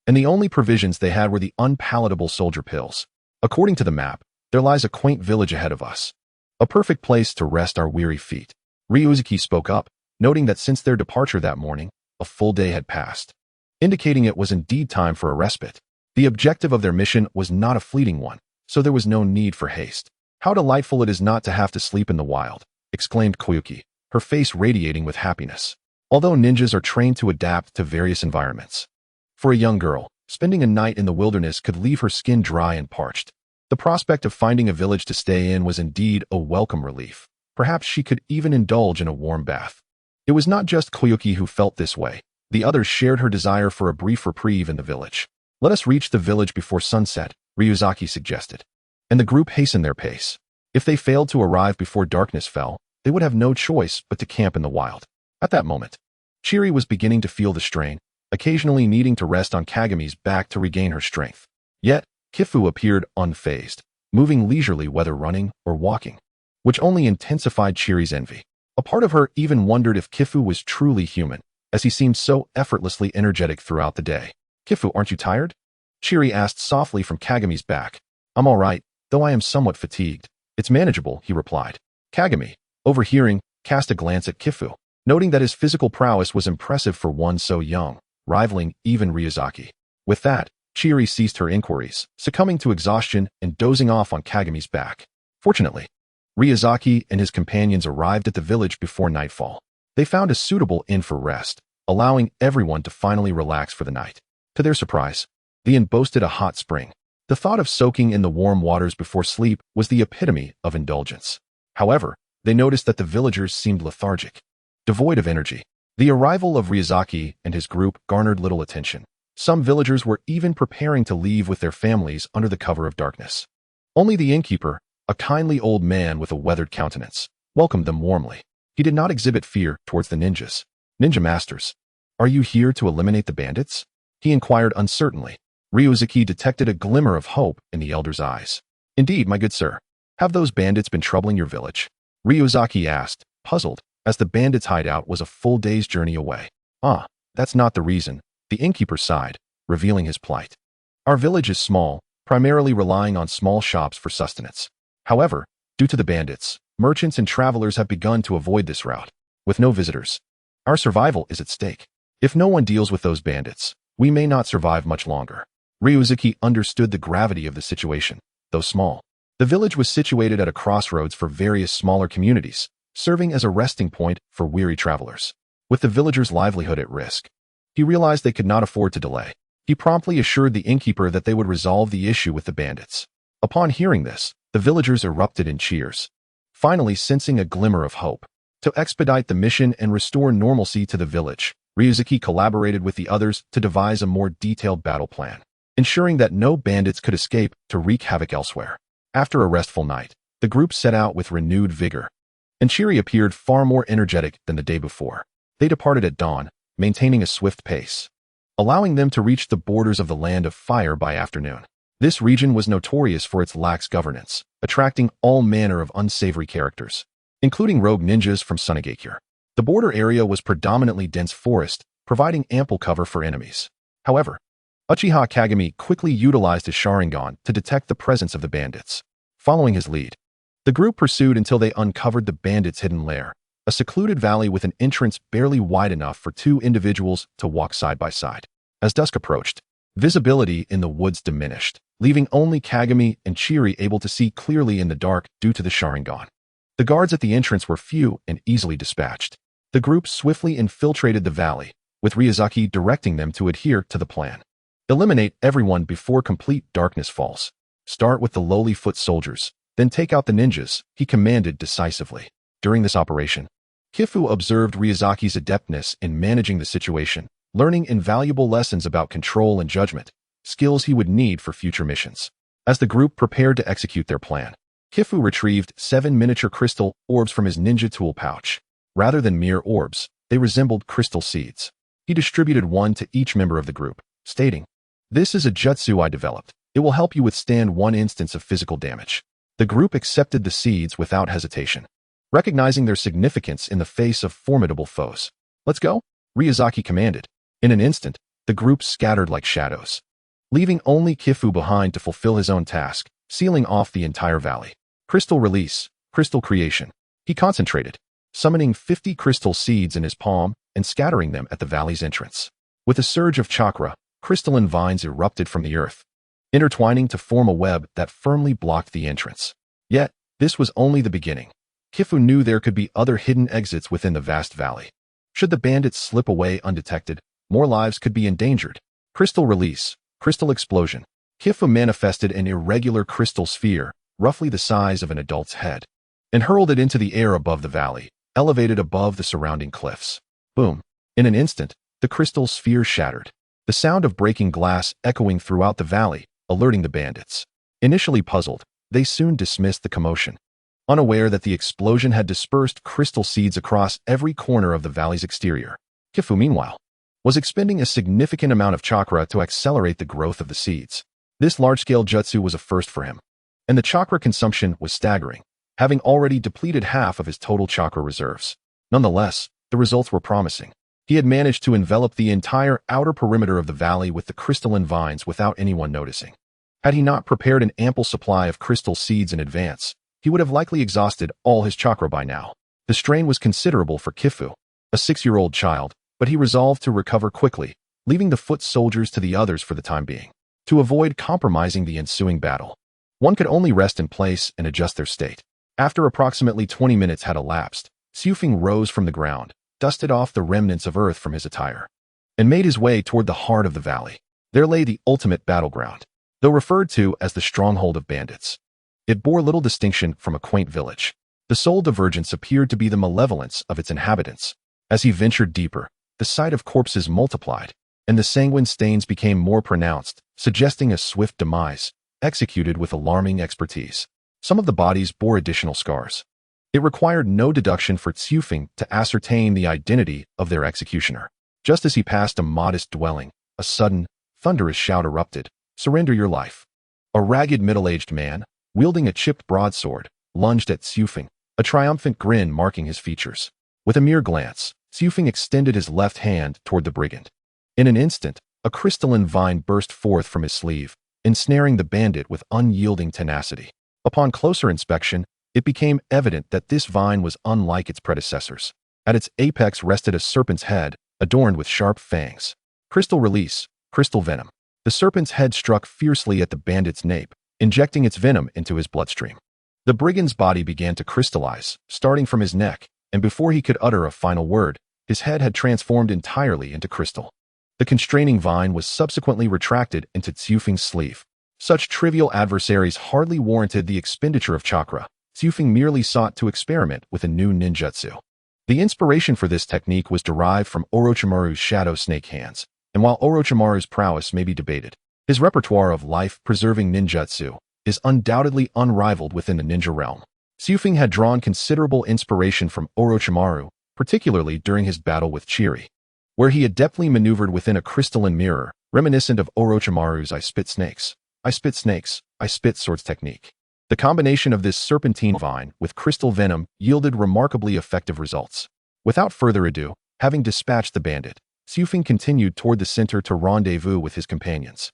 Speaker 1: and the only provisions they had were the unpalatable soldier pills. According to the map, there lies a quaint village ahead of us. A perfect place to rest our weary feet. Ryuzuki spoke up, noting that since their departure that morning, a full day had passed, indicating it was indeed time for a respite. The objective of their mission was not a fleeting one, so there was no need for haste. How delightful it is not to have to sleep in the wild, exclaimed Koyuki, her face radiating with happiness. Although ninjas are trained to adapt to various environments, for a young girl, spending a night in the wilderness could leave her skin dry and parched. The prospect of finding a village to stay in was indeed a welcome relief. Perhaps she could even indulge in a warm bath. It was not just Koyuki who felt this way. The others shared her desire for a brief reprieve in the village. Let us reach the village before sunset, Ryuzaki suggested. And the group hastened their pace. If they failed to arrive before darkness fell, they would have no choice but to camp in the wild. At that moment, Chiri was beginning to feel the strain, occasionally needing to rest on Kagami's back to regain her strength. Yet, Kifu appeared unfazed, moving leisurely whether running or walking, which only intensified Chiri's envy. A part of her even wondered if Kifu was truly human, as he seemed so effortlessly energetic throughout the day. Kifu, aren't you tired? Chiri asked softly from Kagami's back. I'm all right, though I am somewhat fatigued. It's manageable, he replied. Kagami, overhearing, cast a glance at Kifu, noting that his physical prowess was impressive for one so young, rivaling even Ryuzaki. With that, Chiri ceased her inquiries, succumbing to exhaustion and dozing off on Kagami's back. Fortunately, Ryuzaki and his companions arrived at the village before nightfall. They found a suitable inn for rest, allowing everyone to finally relax for the night. To their surprise, the inn boasted a hot spring. The thought of soaking in the warm waters before sleep was the epitome of indulgence. However, they noticed that the villagers seemed lethargic, devoid of energy. The arrival of Ryuzaki and his group garnered little attention. Some villagers were even preparing to leave with their families under the cover of darkness. Only the innkeeper, a kindly old man with a weathered countenance, welcomed them warmly. He did not exhibit fear towards the ninjas. Ninja masters, are you here to eliminate the bandits? He inquired uncertainly. Ryuzuki detected a glimmer of hope in the elder's eyes. Indeed, my good sir. Have those bandits been troubling your village? Ryuzaki asked, puzzled, as the bandits' hideout was a full day's journey away. Ah, that's not the reason. The innkeeper sighed, revealing his plight. Our village is small, primarily relying on small shops for sustenance. However, due to the bandits, merchants and travelers have begun to avoid this route. With no visitors, our survival is at stake. If no one deals with those bandits, we may not survive much longer. Ryuzuki understood the gravity of the situation, though small. The village was situated at a crossroads for various smaller communities, serving as a resting point for weary travelers. With the villagers' livelihood at risk, he realized they could not afford to delay. He promptly assured the innkeeper that they would resolve the issue with the bandits. Upon hearing this, the villagers erupted in cheers. finally sensing a glimmer of hope. To expedite the mission and restore normalcy to the village, Ryuzuki collaborated with the others to devise a more detailed battle plan, ensuring that no bandits could escape to wreak havoc elsewhere. After a restful night, the group set out with renewed vigor, and Chiri appeared far more energetic than the day before. They departed at dawn, maintaining a swift pace, allowing them to reach the borders of the Land of Fire by afternoon. This region was notorious for its lax governance, attracting all manner of unsavory characters, including rogue ninjas from Sunagakure. The border area was predominantly dense forest, providing ample cover for enemies. However, Uchiha Kagami quickly utilized his Sharingan to detect the presence of the bandits. Following his lead, the group pursued until they uncovered the bandits' hidden lair, a secluded valley with an entrance barely wide enough for two individuals to walk side by side. As dusk approached, visibility in the woods diminished, leaving only Kagami and Chiri able to see clearly in the dark due to the Sharingan. The guards at the entrance were few and easily dispatched. The group swiftly infiltrated the valley, with Ryuzuki directing them to adhere to the plan. Eliminate everyone before complete darkness falls. Start with the lowly foot soldiers, then take out the ninjas, he commanded decisively. During this operation, Kifu observed Ryuzuki's adeptness in managing the situation, learning invaluable lessons about control and judgment, skills he would need for future missions. As the group prepared to execute their plan, Kifu retrieved 7 miniature crystal orbs from his ninja tool pouch. Rather than mere orbs, they resembled crystal seeds. He distributed one to each member of the group, stating, "This is a jutsu I developed. It will help you withstand one instance of physical damage." The group accepted the seeds without hesitation, recognizing their significance in the face of formidable foes. "Let's go," Ryuzuki commanded. In an instant, the group scattered like shadows, leaving only Kifu behind to fulfill his own task, sealing off the entire valley. Crystal release, crystal creation. He concentrated, summoning 50 crystal seeds in his palm and scattering them at the valley's entrance. With a surge of chakra, crystalline vines erupted from the earth, intertwining to form a web that firmly blocked the entrance. Yet, this was only the beginning. Kifu knew there could be other hidden exits within the vast valley. Should the bandits slip away undetected, more lives could be endangered. Crystal release, crystal explosion. Kifu manifested an irregular crystal sphere, roughly the size of an adult's head, and hurled it into the air above the valley, elevated above the surrounding cliffs. Boom! In an instant, the crystal sphere shattered, the sound of breaking glass echoing throughout the valley, alerting the bandits. Initially puzzled, they soon dismissed the commotion, unaware that the explosion had dispersed crystal seeds across every corner of the valley's exterior. Kifu, meanwhile, was expending a significant amount of chakra to accelerate the growth of the seeds. This large-scale jutsu was a first for him, and the chakra consumption was staggering, having already depleted half of his total chakra reserves. Nonetheless, the results were promising. He had managed to envelop the entire outer perimeter of the valley with the crystalline vines without anyone noticing. Had he not prepared an ample supply of crystal seeds in advance, he would have likely exhausted all his chakra by now. The strain was considerable for Kifu, a 6-year-old child, but he resolved to recover quickly, leaving the foot soldiers to the others for the time being. To avoid compromising the ensuing battle, one could only rest in place and adjust their state. After approximately 20 minutes had elapsed, Xiufeng rose from the ground, dusted off the remnants of earth from his attire, and made his way toward the heart of the valley. There lay the ultimate battleground, though referred to as the stronghold of bandits. It bore little distinction from a quaint village. The sole divergence appeared to be the malevolence of its inhabitants. As he ventured deeper, the sight of corpses multiplied, and the sanguine stains became more pronounced, suggesting a swift demise, executed with alarming expertise. Some of the bodies bore additional scars. It required no deduction for Xiufeng to ascertain the identity of their executioner. Just as he passed a modest dwelling, a sudden, thunderous shout erupted, "Surrender your life." A ragged middle-aged man, wielding a chipped broadsword, lunged at Xiufeng, a triumphant grin marking his features. With a mere glance, Xiufeng extended his left hand toward the brigand. In an instant, a crystalline vine burst forth from his sleeve, ensnaring the bandit with unyielding tenacity. Upon closer inspection, it became evident that this vine was unlike its predecessors. At its apex rested a serpent's head, adorned with sharp fangs. Crystal release, crystal venom. The serpent's head struck fiercely at the bandit's nape, injecting its venom into his bloodstream. The brigand's body began to crystallize, starting from his neck, and before he could utter a final word, his head had transformed entirely into crystal. The constraining vine was subsequently retracted into Xiufeng's sleeve. Such trivial adversaries hardly warranted the expenditure of chakra. Tsufing merely sought to experiment with a new ninjutsu. The inspiration for this technique was derived from Orochimaru's shadow snake hands, and while Orochimaru's prowess may be debated, his repertoire of life-preserving ninjutsu is undoubtedly unrivaled within the ninja realm. Tsufing had drawn considerable inspiration from Orochimaru, particularly during his battle with Chiri, where he adeptly maneuvered within a crystalline mirror, reminiscent of Orochimaru's I spit snakes, I spit swords technique. The combination of this serpentine vine with crystal venom yielded remarkably effective results. Without further ado, having dispatched the bandit, Tsufing continued toward the center to rendezvous with his companions.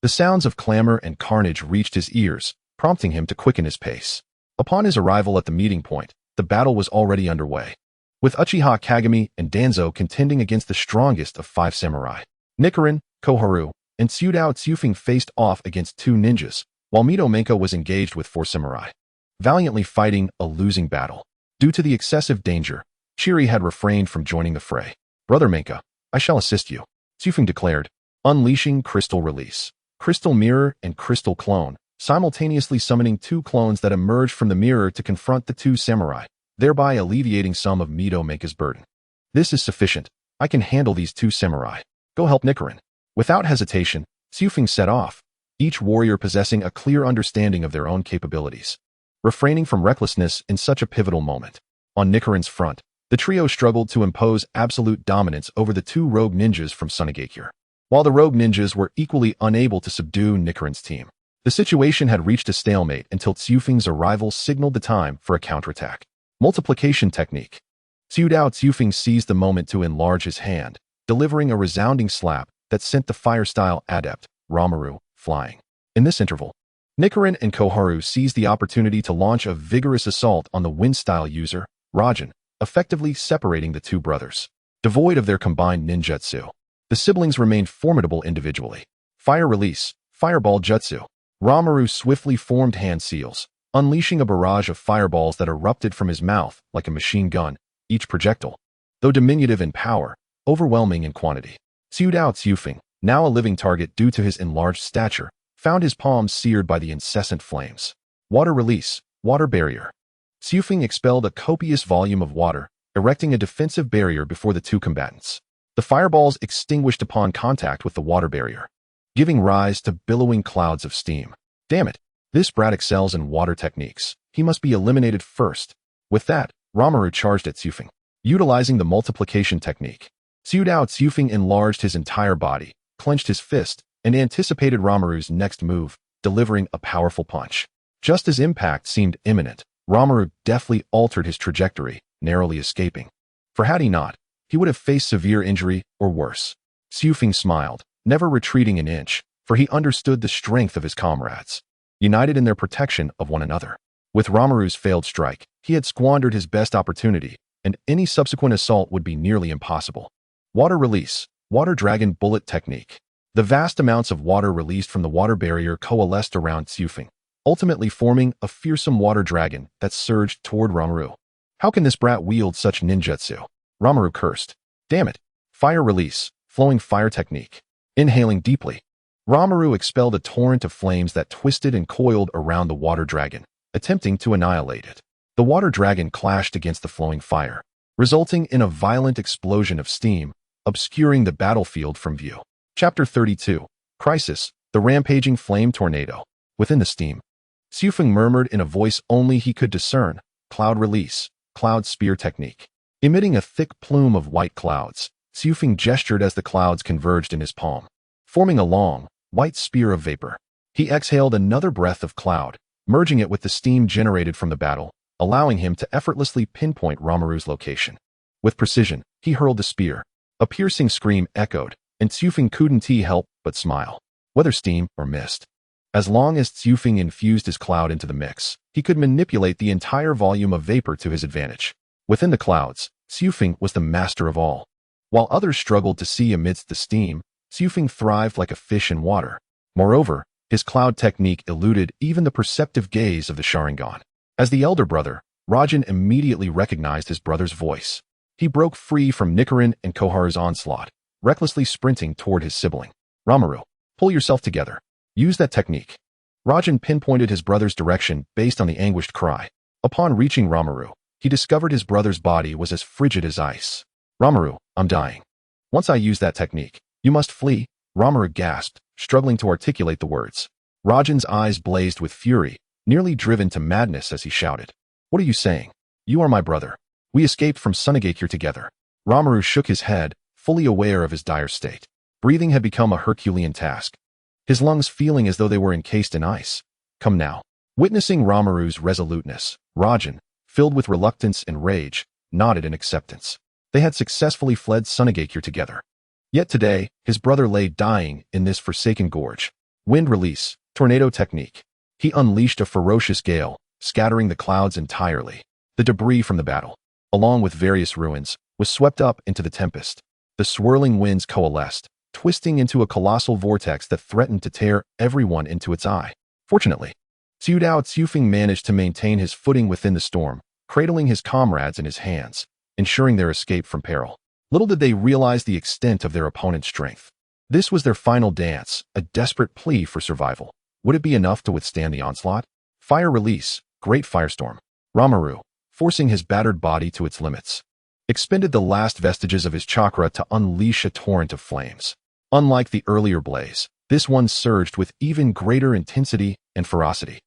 Speaker 1: The sounds of clamor and carnage reached his ears, prompting him to quicken his pace. Upon his arrival at the meeting point, the battle was already underway, with Uchiha Kagami and Danzo contending against the strongest of 5 samurai. Nichiren, Koharu, and Tsuedao Tsufing faced off against 2 ninjas, while Mito Menka was engaged with 4 samurai, valiantly fighting a losing battle. Due to the excessive danger, Chiri had refrained from joining the fray. "Brother Menka, I shall assist you," Tsufing declared, unleashing Crystal Release, Crystal Mirror, and Crystal Clone, simultaneously summoning 2 clones that emerged from the mirror to confront the 2 samurai, thereby alleviating some of Mito Menka's burden. "This is sufficient. I can handle these 2 samurai. Go help Nichiren." Without hesitation, Tsufing set off, each warrior possessing a clear understanding of their own capabilities, refraining from recklessness in such a pivotal moment. On Nichiren's front, the trio struggled to impose absolute dominance over the 2 rogue ninjas from Sunagakure, while the rogue ninjas were equally unable to subdue Nichiren's team. The situation had reached a stalemate until Tsufing's arrival signaled the time for a counterattack. Multiplication technique. Tsuedao Tsufing seized the moment to enlarge his hand, delivering a resounding slap that sent the fire-style adept, Ramaru, flying. In this interval, Nichiren and Koharu seized the opportunity to launch a vigorous assault on the wind-style user, Rajan, effectively separating the 2 brothers. Devoid of their combined ninjutsu, the siblings remained formidable individually. Fire Release, Fireball Jutsu. Ramaru swiftly formed hand seals, unleashing a barrage of fireballs that erupted from his mouth like a machine gun, each projectile, though diminutive in power, overwhelming in quantity. Tsuedao Tsufing, now a living target due to his enlarged stature, found his palms seared by the incessant flames. Water Release, Water Barrier. Tsufing expelled a copious volume of water, erecting a defensive barrier before the 2 combatants. The fireballs extinguished upon contact with the water barrier, giving rise to billowing clouds of steam. "Damn it, this brat excels in water techniques. He must be eliminated first." With that, Ramaru charged at Tsufing, utilizing the multiplication technique. Tsuedao Tsufing enlarged his entire body, clenched his fist, and anticipated Ramaru's next move, delivering a powerful punch. Just as impact seemed imminent, Ramaru deftly altered his trajectory, narrowly escaping. For had he not, he would have faced severe injury or worse. Tsufing smiled, never retreating an inch, for he understood the strength of his comrades, united in their protection of one another. With Ramaru's failed strike, he had squandered his best opportunity, and any subsequent assault would be nearly impossible. Water Release, Water Dragon Bullet Technique. The vast amounts of water released from the water barrier coalesced around Tsufing, ultimately forming a fearsome water dragon that surged toward Ramaru. "How can this brat wield such ninjutsu?" Ramaru cursed. "Damn it." Fire Release, Flowing Fire Technique. Inhaling deeply, Ramaru expelled a torrent of flames that twisted and coiled around the water dragon, attempting to annihilate it. The water dragon clashed against the flowing fire, resulting in a violent explosion of steam, obscuring the battlefield from view. Chapter 32. Crisis, the Rampaging Flame Tornado. Within the steam, Tsufing murmured in a voice only he could discern, "Cloud Release, Cloud Spear Technique." Emitting a thick plume of white clouds, Tsufing gestured as the clouds converged in his palm, forming a long, white spear of vapor. He exhaled another breath of cloud, merging it with the steam generated from the battle, allowing him to effortlessly pinpoint Ramaru's location. With precision, he hurled the spear. A piercing scream echoed, and Tsufing couldn't help but smile. Whether steam or mist, as long as Tsufing infused his cloud into the mix, he could manipulate the entire volume of vapor to his advantage. Within the clouds, Tsufing was the master of all. While others struggled to see amidst the steam, Tsufing thrived like a fish in water. Moreover, his cloud technique eluded even the perceptive gaze of the Sharingan. As the elder brother, Rajan immediately recognized his brother's voice. He broke free from Nichiren and Koharu's onslaught, recklessly sprinting toward his sibling. "Ramaru, pull yourself together. Use that technique." Rajan pinpointed his brother's direction based on the anguished cry. Upon reaching Ramaru, he discovered his brother's body was as frigid as ice. Ramaru, I'm dying. Once I use that technique, you must flee, Ramaru gasped, struggling to articulate the words. Rajan's eyes blazed with fury, nearly driven to madness as he shouted. What are you saying? You are my brother. We escaped from Sunagakure together. Ramaru shook his head, fully aware of his dire state. Breathing had become a Herculean task, his lungs feeling as though they were encased in ice. Come now. Witnessing Ramaru's resoluteness, Rajan, filled with reluctance and rage, nodded in acceptance. They had successfully fled Sunagakure together. Yet today, his brother lay dying in this forsaken gorge. Wind release, tornado technique. He unleashed a ferocious gale, scattering the clouds entirely. The debris from the battle, along with various ruins, was swept up into the tempest. The swirling winds coalesced, twisting into a colossal vortex that threatened to tear everyone into its eye. Fortunately, Ciudao Tsufeng managed to maintain his footing within the storm, cradling his comrades in his hands, ensuring their escape from peril. Little did they realize the extent of their opponent's strength. This was their final dance, a desperate plea for survival. Would it be enough to withstand the onslaught? Fire release, great firestorm. Ramaru, forcing his battered body to its limits, expended the last vestiges of his chakra to unleash a torrent of flames. Unlike the earlier blaze, this one surged with even greater intensity and ferocity.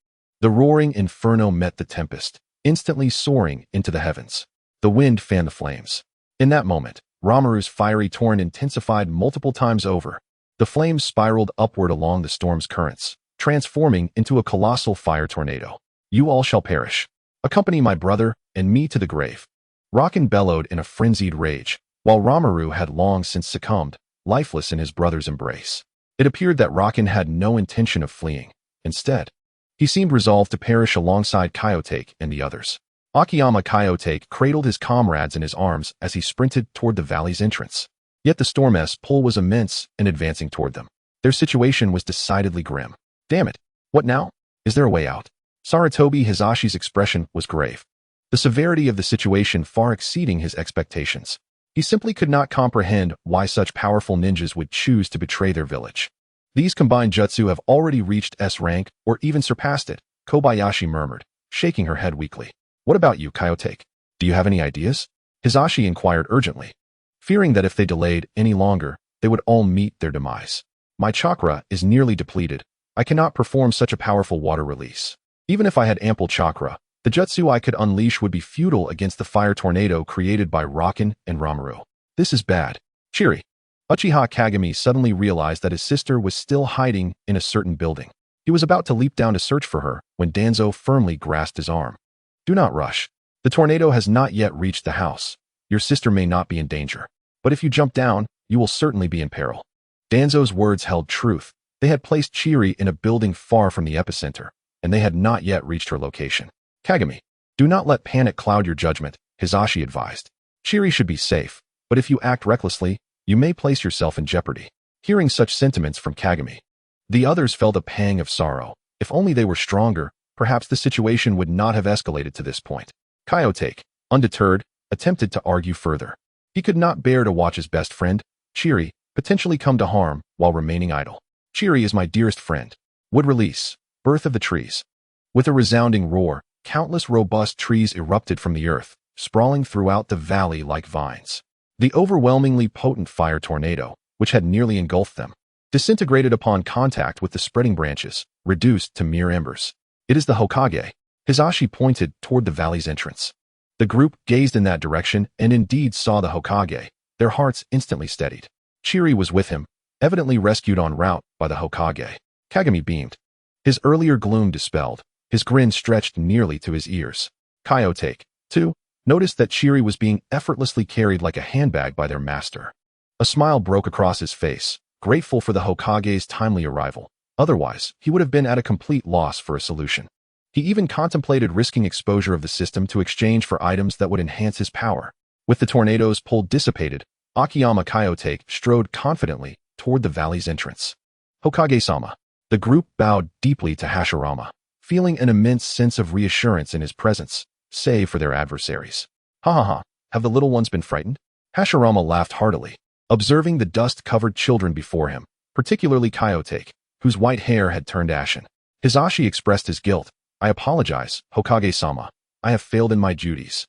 Speaker 1: The roaring inferno met the tempest, instantly soaring into the heavens. The wind fanned the flames. In that moment, Ramaru's fiery torrent intensified multiple times over. The flames spiraled upward along the storm's currents, transforming into a colossal fire tornado. You all shall perish. Accompany my brother and me to the grave. Rakan bellowed in a frenzied rage, while Ramaru had long since succumbed, lifeless in his brother's embrace. It appeared that Rakan had no intention of fleeing. Instead, he seemed resolved to perish alongside Kaiotake and the others. Akiyama Kaiotake cradled his comrades in his arms as he sprinted toward the valley's entrance. Yet the storm's pull was immense and advancing toward them. Their situation was decidedly grim. Damn it! What now? Is there a way out? Sarutobi Hizashi's expression was grave, the severity of the situation far exceeding his expectations. He simply could not comprehend why such powerful ninjas would choose to betray their village. These combined jutsu have already reached S rank or even surpassed it, Kobayashi murmured, shaking her head weakly. What about you, Kaiotake? Do you have any ideas? Hizashi inquired urgently, fearing that if they delayed any longer, they would all meet their demise. My chakra is nearly depleted. I cannot perform such a powerful water release. Even if I had ample chakra, the jutsu I could unleash would be futile against the fire tornado created by Rakan and Ramaru. This is bad. Chiri. Uchiha Kagami suddenly realized that his sister was still hiding in a certain building. He was about to leap down to search for her when Danzo firmly grasped his arm. Do not rush. The tornado has not yet reached the house. Your sister may not be in danger. But if you jump down, you will certainly be in peril. Danzo's words held truth. They had placed Chiri in a building far from the epicenter, and they had not yet reached her location. Kagami, do not let panic cloud your judgment, Hizashi advised. Chiri should be safe, but if you act recklessly, you may place yourself in jeopardy. Hearing such sentiments from Kagami, the others felt a pang of sorrow. If only they were stronger, perhaps the situation would not have escalated to this point. Kaiotake, undeterred, attempted to argue further. He could not bear to watch his best friend, Chiri, potentially come to harm while remaining idle. Chiri is my dearest friend. Wood release, birth of the trees. With a resounding roar, countless robust trees erupted from the earth, sprawling throughout the valley like vines. The overwhelmingly potent fire tornado, which had nearly engulfed them, disintegrated upon contact with the spreading branches, reduced to mere embers. It is the Hokage. Hizashi pointed toward the valley's entrance. The group gazed in that direction and indeed saw the Hokage. Their hearts instantly steadied. Chiri was with him, evidently rescued en route by the Hokage. Kagami beamed, his earlier gloom dispelled. His grin stretched nearly to his ears. Kaiotake, too, noticed that Chiri was being effortlessly carried like a handbag by their master. A smile broke across his face, grateful for the Hokage's timely arrival. Otherwise, he would have been at a complete loss for a solution. He even contemplated risking exposure of the system to exchange for items that would enhance his power. With the tornado's pull dissipated, Akiyama Kaiotake strode confidently toward the valley's entrance. Hokage-sama. The group bowed deeply to Hashirama, feeling an immense sense of reassurance in his presence, save for their adversaries. Ha ha ha, have the little ones been frightened? Hashirama laughed heartily, observing the dust-covered children before him, particularly Kaiotake, whose white hair had turned ashen. Hizashi expressed his guilt. I apologize, Hokage-sama. I have failed in my duties.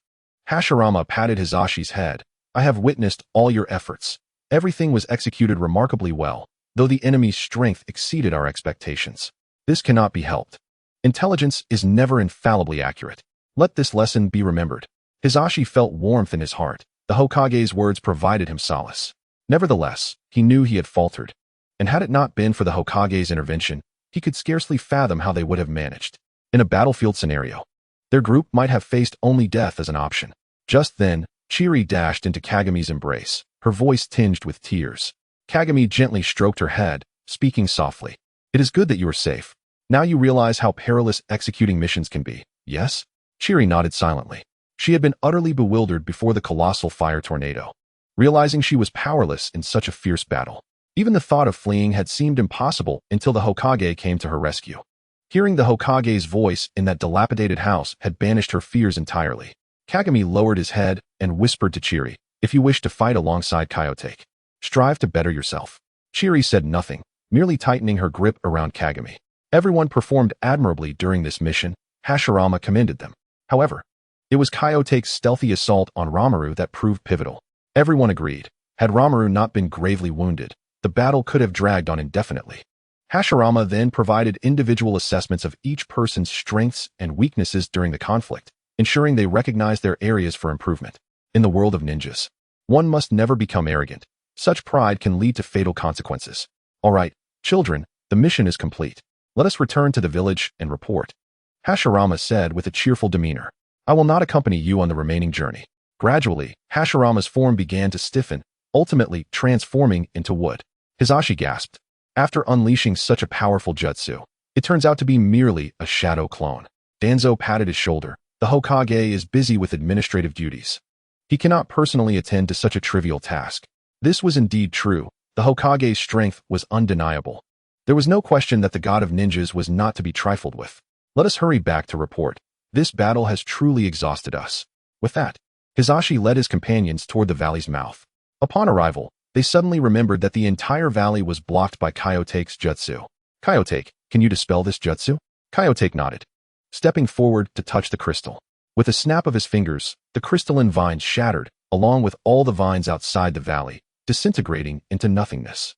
Speaker 1: Hashirama patted Hizashi's head. I have witnessed all your efforts. Everything was executed remarkably well, though the enemy's strength exceeded our expectations. This cannot be helped. Intelligence is never infallibly accurate. Let this lesson be remembered. Hizashi felt warmth in his heart. The Hokage's words provided him solace. Nevertheless, he knew he had faltered. And had it not been for the Hokage's intervention, he could scarcely fathom how they would have managed. In a battlefield scenario, their group might have faced only death as an option. Just then, Chiri dashed into Kagami's embrace, her voice tinged with tears. Kagami gently stroked her head, speaking softly. It is good that you are safe. Now you realize how perilous executing missions can be, yes? Chiri nodded silently. She had been utterly bewildered before the colossal fire tornado, realizing she was powerless in such a fierce battle. Even the thought of fleeing had seemed impossible until the Hokage came to her rescue. Hearing the Hokage's voice in that dilapidated house had banished her fears entirely. Kagami lowered his head and whispered to Chiri, if you wish to fight alongside Kayotake, strive to better yourself. Chiri said nothing, merely tightening her grip around Kagami. Everyone performed admirably during this mission. Hashirama commended them. However, it was Kayotake's stealthy assault on Ramaru that proved pivotal. Everyone agreed. Had Ramaru not been gravely wounded, the battle could have dragged on indefinitely. Hashirama then provided individual assessments of each person's strengths and weaknesses during the conflict, ensuring they recognized their areas for improvement. In the world of ninjas, one must never become arrogant. Such pride can lead to fatal consequences. All right, children, the mission is complete. Let us return to the village and report. Hashirama said with a cheerful demeanor. I will not accompany you on the remaining journey. Gradually, Hashirama's form began to stiffen, ultimately transforming into wood. Hizashi gasped. After unleashing such a powerful jutsu, it turns out to be merely a shadow clone. Danzo patted his shoulder. The Hokage is busy with administrative duties. He cannot personally attend to such a trivial task. This was indeed true. The Hokage's strength was undeniable. There was no question that the god of ninjas was not to be trifled with. Let us hurry back to report. This battle has truly exhausted us. With that, Hizashi led his companions toward the valley's mouth. Upon arrival, they suddenly remembered that the entire valley was blocked by Kayotake's jutsu. Kayotake, can you dispel this jutsu? Kayotake nodded, stepping forward to touch the crystal. With a snap of his fingers, the crystalline vines shattered, along with all the vines outside the valley, disintegrating into nothingness.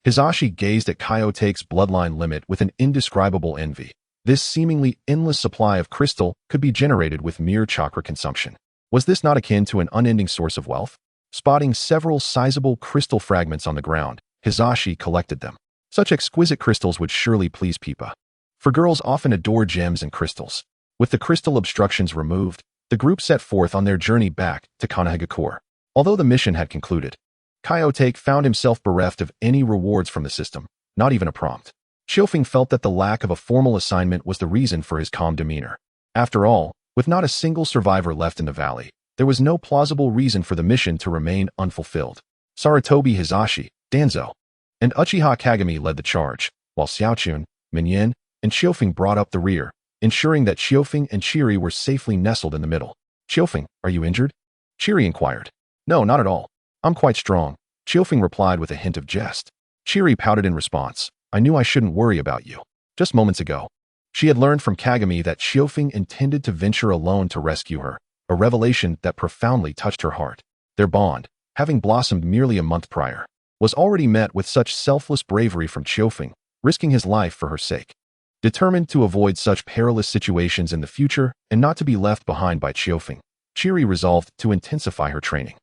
Speaker 1: Hizashi gazed at Kayotake's bloodline limit with an indescribable envy. This seemingly endless supply of crystal could be generated with mere chakra consumption. Was this not akin to an unending source of wealth? Spotting several sizable crystal fragments on the ground, Hizashi collected them. Such exquisite crystals would surely please Pipa. For girls often adore gems and crystals. With the crystal obstructions removed, the group set forth on their journey back to Konoha. Although the mission had concluded, Kayotake found himself bereft of any rewards from the system, not even a prompt. Chiofeng felt that the lack of a formal assignment was the reason for his calm demeanor. After all, with not a single survivor left in the valley, there was no plausible reason for the mission to remain unfulfilled. Sarutobi Hizashi, Danzo, and Uchiha Kagami led the charge, while Xiaochun, Minyan, and Chiofeng brought up the rear, ensuring that Chiofeng and Chiri were safely nestled in the middle. Chiofeng, are you injured? Chiri inquired. No, not at all. I'm quite strong, Chiofeng replied with a hint of jest. Chiri pouted in response. I knew I shouldn't worry about you. Just moments ago, she had learned from Kagami that Chiofeng intended to venture alone to rescue her, a revelation that profoundly touched her heart. Their bond, having blossomed merely a month prior, was already met with such selfless bravery from Chiofeng, risking his life for her sake. Determined to avoid such perilous situations in the future and not to be left behind by Chiofeng, Chiri resolved to intensify her training.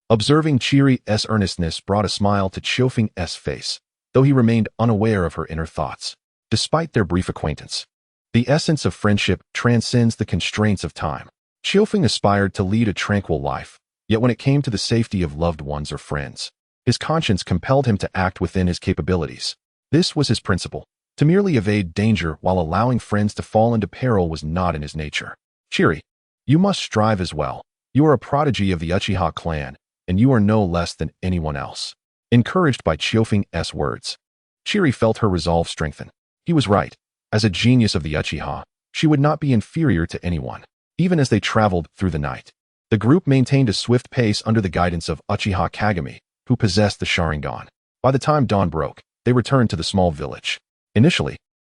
Speaker 1: Observing Chiri's earnestness brought a smile to Chiofeng's face, though he remained unaware of her inner thoughts. Despite their brief acquaintance, the essence of friendship transcends the constraints of time. Chiofeng aspired to lead a tranquil life, yet when it came to the safety of loved ones or friends, his conscience compelled him to act within his capabilities. This was his principle. To merely evade danger while allowing friends to fall into peril was not in his nature. Chiri, you must strive as well. You are a prodigy of the Uchiha clan, and you are no less than anyone else. Encouraged by Chiofeng's words, Chiri felt her resolve strengthen. He was right. As a genius of the Uchiha, she would not be inferior to anyone. Even as they traveled through the night, the group maintained a swift pace under the guidance of Uchiha Kagami, who possessed the Sharingan. By the time dawn broke, they returned to the small village. Initially,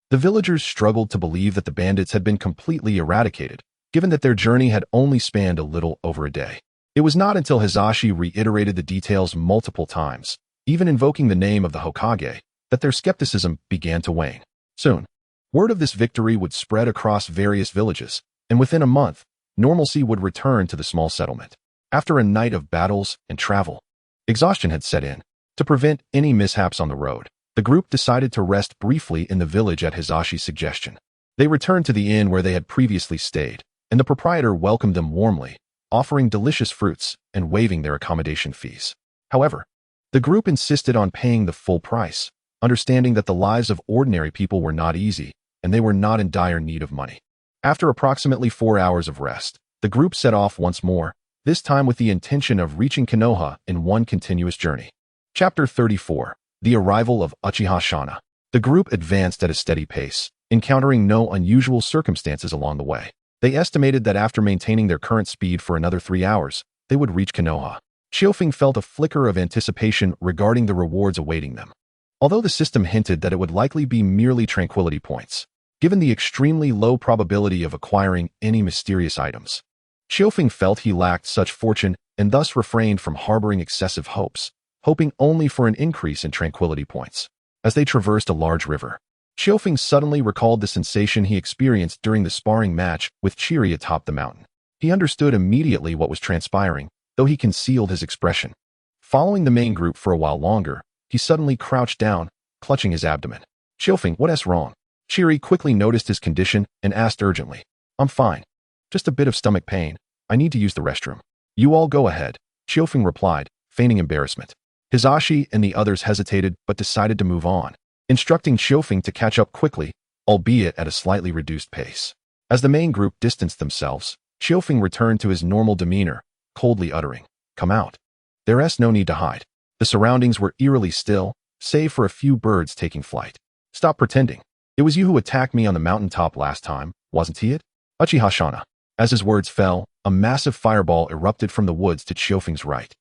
Speaker 1: the villagers struggled to believe that the bandits had been completely eradicated, given that their journey had only spanned a little over a day. It was not until Hizashi reiterated the details multiple times, even invoking the name of the Hokage, that their skepticism began to wane. Soon, word of this victory would spread across various villages, and within a month, normalcy would return to the small settlement. After a night of battles and travel, exhaustion had set in. To prevent any mishaps on the road, the group decided to rest briefly in the village at Hizashi's suggestion. They returned to the inn where they had previously stayed, and the proprietor welcomed them warmly, offering delicious fruits and waiving their accommodation fees. However, the group insisted on paying the full price, understanding that the lives of ordinary people were not easy, and they were not in dire need of money. After approximately 4 hours of rest, the group set off once more, this time with the intention of reaching Konoha in one continuous journey. Chapter 34. The Arrival of Uchiha Shana. The group advanced at a steady pace, encountering no unusual circumstances along the way. They estimated that after maintaining their current speed for another 3 hours, they would reach Konoha. Xiaofeng felt a flicker of anticipation regarding the rewards awaiting them. Although the system hinted that it would likely be merely tranquility points, given the extremely low probability of acquiring any mysterious items, Xiaofeng felt he lacked such fortune and thus refrained from harboring excessive hopes, hoping only for an increase in tranquility points. As they traversed a large river, Xiaofeng suddenly recalled the sensation he experienced during the sparring match with Chiri atop the mountain. He understood immediately what was transpiring, though he concealed his expression. Following the main group for a while longer, he suddenly crouched down, clutching his abdomen. Xiaofeng, what's wrong? Chiri quickly noticed his condition and asked urgently. I'm fine. Just a bit of stomach pain. I need to use the restroom. You all go ahead, Xiaofeng replied, feigning embarrassment. Hizashi and the others hesitated but decided to move on, instructing Xiaofeng to catch up quickly, albeit at a slightly reduced pace. As the main group distanced themselves, Xiaofeng returned to his normal demeanor, coldly uttering, "Come out. There's no need to hide." The surroundings were eerily still, save for a few birds taking flight. Stop pretending. It was you who attacked me on the mountaintop last time, wasn't he it? Uchiha Shana. As his words fell, a massive fireball erupted from the woods to Xiaofeng's right,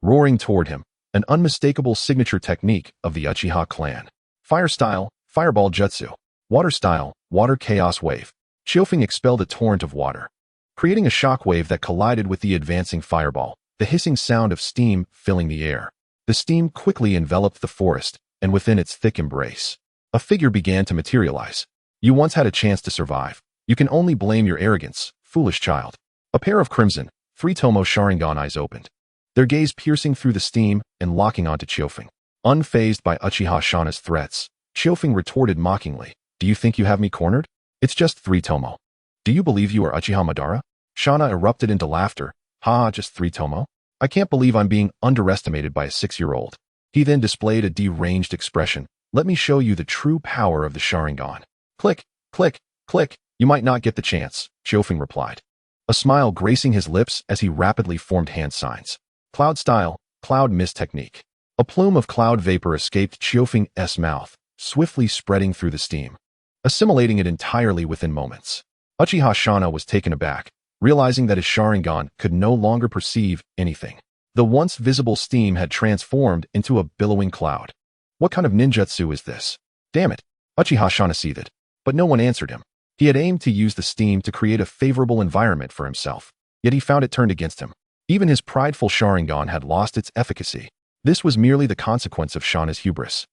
Speaker 1: roaring toward him, an unmistakable signature technique of the Uchiha clan. Fire style, fireball jutsu. Water style, water chaos wave. Xiaofeng expelled a torrent of water, creating a shock wave that collided with the advancing fireball, the hissing sound of steam filling the air. The steam quickly enveloped the forest, and within its thick embrace, a figure began to materialize. You once had a chance to survive. You can only blame your arrogance, foolish child. A pair of crimson, three-tomo Sharingan eyes opened, their gaze piercing through the steam and locking onto Xiaofeng. Unfazed by Uchiha Shana's threats, Xiaofeng retorted mockingly, "Do you think you have me cornered? It's just three-tomo. Do you believe you are Uchiha Madara?" Shana erupted into laughter. "Ha, just three-tomo? I can't believe I'm being underestimated by a 6-year-old. He then displayed a deranged expression. "Let me show you the true power of the Sharingan." Click, click, click. "You might not get the chance," Xiaofeng replied, a smile gracing his lips as he rapidly formed hand signs. Cloud style, cloud mist technique. A plume of cloud vapor escaped Xiaofeng's mouth, swiftly spreading through the steam, assimilating it entirely within moments. Uchiha Shana was taken aback, realizing that his Sharingan could no longer perceive anything. The once visible steam had transformed into a billowing cloud. What kind of ninjutsu is this? Damn it! Uchiha Shana seethed, but no one answered him. He had aimed to use the steam to create a favorable environment for himself, yet he found it turned against him. Even his prideful Sharingan had lost its efficacy. This was merely the consequence of Shana's hubris.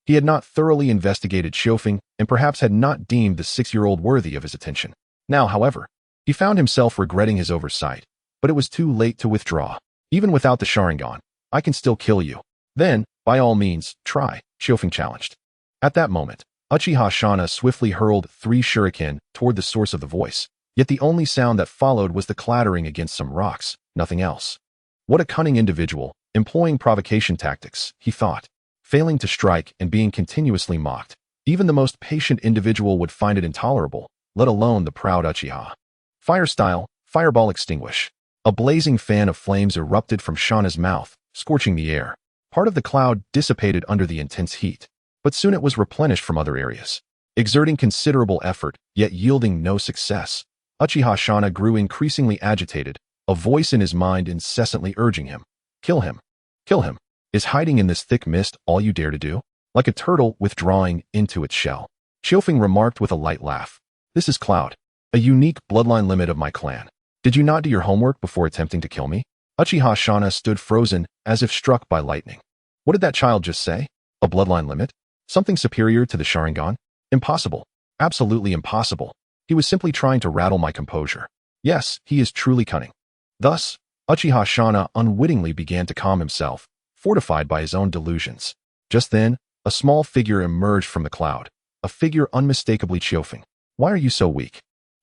Speaker 1: He had not thoroughly investigated Xiaofeng and perhaps had not deemed the 6-year-old worthy of his attention. Now, however, he found himself regretting his oversight, but it was too late to withdraw. "Even without the Sharingan, I can still kill you." "Then, by all means, try," Xiaofeng challenged. At that moment, Uchiha Shana swiftly hurled 3 shuriken toward the source of the voice, yet the only sound that followed was the clattering against some rocks, nothing else. What a cunning individual, employing provocation tactics, he thought. Failing to strike and being continuously mocked, even the most patient individual would find it intolerable, let alone the proud Uchiha. Fire style, fireball extinguish. A blazing fan of flames erupted from Shana's mouth, scorching the air. Part of the cloud dissipated under the intense heat, but soon it was replenished from other areas. Exerting considerable effort, yet yielding no success, Uchiha Shana grew increasingly agitated, a voice in his mind incessantly urging him. "Kill him. Kill him. Is hiding in this thick mist all you dare to do? Like a turtle withdrawing into its shell." Xiaofeng remarked with a light laugh. "This is Cloud. A unique bloodline limit of my clan. Did you not do your homework before attempting to kill me? Uchiha Shana stood frozen as if struck by lightning. What did that child just say? A bloodline limit? Something superior to the Sharingan? Impossible. Absolutely impossible. He was simply trying to rattle my composure. Yes, he is truly cunning. Thus, Uchiha Shana unwittingly began to calm himself, fortified by his own delusions. Just then, a small figure emerged from the cloud, a figure unmistakably Chiofeng. Why are you so weak?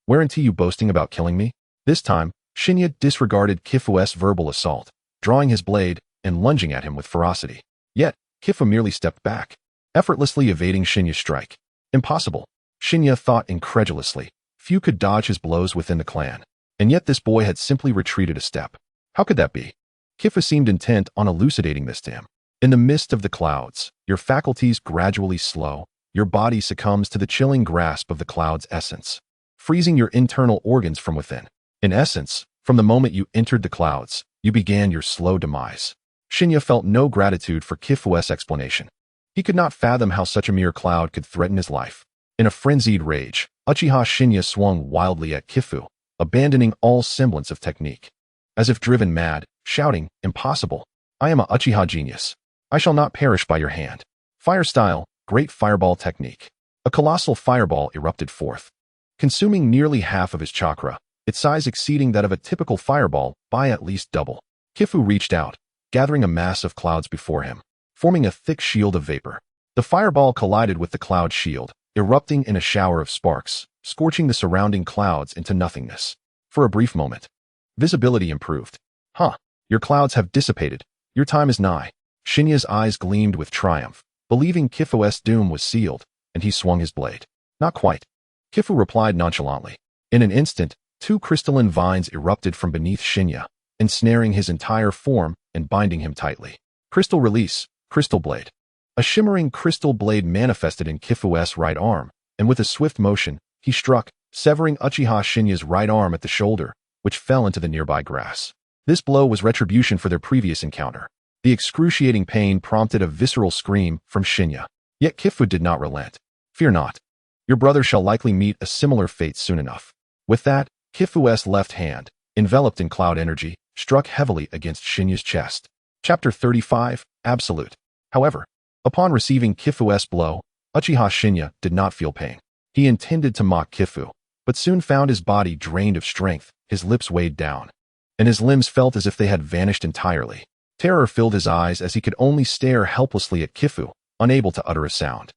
Speaker 1: Weren't you boasting about killing me? This time, Shinya disregarded Kifu's verbal assault, drawing his blade and lunging at him with ferocity. Yet, Kifu merely stepped back, effortlessly evading Shinya's strike. Impossible. Shinya thought incredulously. Few could dodge his blows within the clan, and yet this boy had simply retreated a step. How could that be? Kifu seemed intent on elucidating this to him. In the midst of the clouds, your faculties gradually slow, your body succumbs to the chilling grasp of the cloud's essence, freezing your internal organs from within. In essence, from the moment you entered the clouds, you began your slow demise. Shinya felt no gratitude for Kifu's explanation. He could not fathom how such a mere cloud could threaten his life. In a frenzied rage, Uchiha Shinya swung wildly at Kifu, abandoning all semblance of technique. As if driven mad, shouting, "Impossible! I am a Uchiha genius. I shall not perish by your hand." Fire style, great fireball technique. A colossal fireball erupted forth, consuming nearly half of his chakra, its size exceeding that of a typical fireball by at least double. Kifu reached out, gathering a mass of clouds before him, forming a thick shield of vapor. The fireball collided with the cloud shield, erupting in a shower of sparks, scorching the surrounding clouds into nothingness. For a brief moment, visibility improved. Your clouds have dissipated. Your time is nigh. Shinya's eyes gleamed with triumph, believing Kifu's doom was sealed, and he swung his blade. Not quite. Kifu replied nonchalantly. In an instant, two crystalline vines erupted from beneath Shinya, ensnaring his entire form and binding him tightly. Crystal release, crystal blade. A shimmering crystal blade manifested in Kifu's right arm, and with a swift motion, he struck, severing Uchiha Shinya's right arm at the shoulder, which fell into the nearby grass. This blow was retribution for their previous encounter. The excruciating pain prompted a visceral scream from Shinya. Yet Kifu did not relent. Fear not. Your brother shall likely meet a similar fate soon enough. With that, Kifu's left hand, enveloped in cloud energy, struck heavily against Shinya's chest. Chapter 35, Absolute. However, upon receiving Kifu's blow, Uchiha Shinya did not feel pain. He intended to mock Kifu, but soon found his body drained of strength, his lips weighed down, and his limbs felt as if they had vanished entirely. Terror filled his eyes as he could only stare helplessly at Kifu, unable to utter a sound.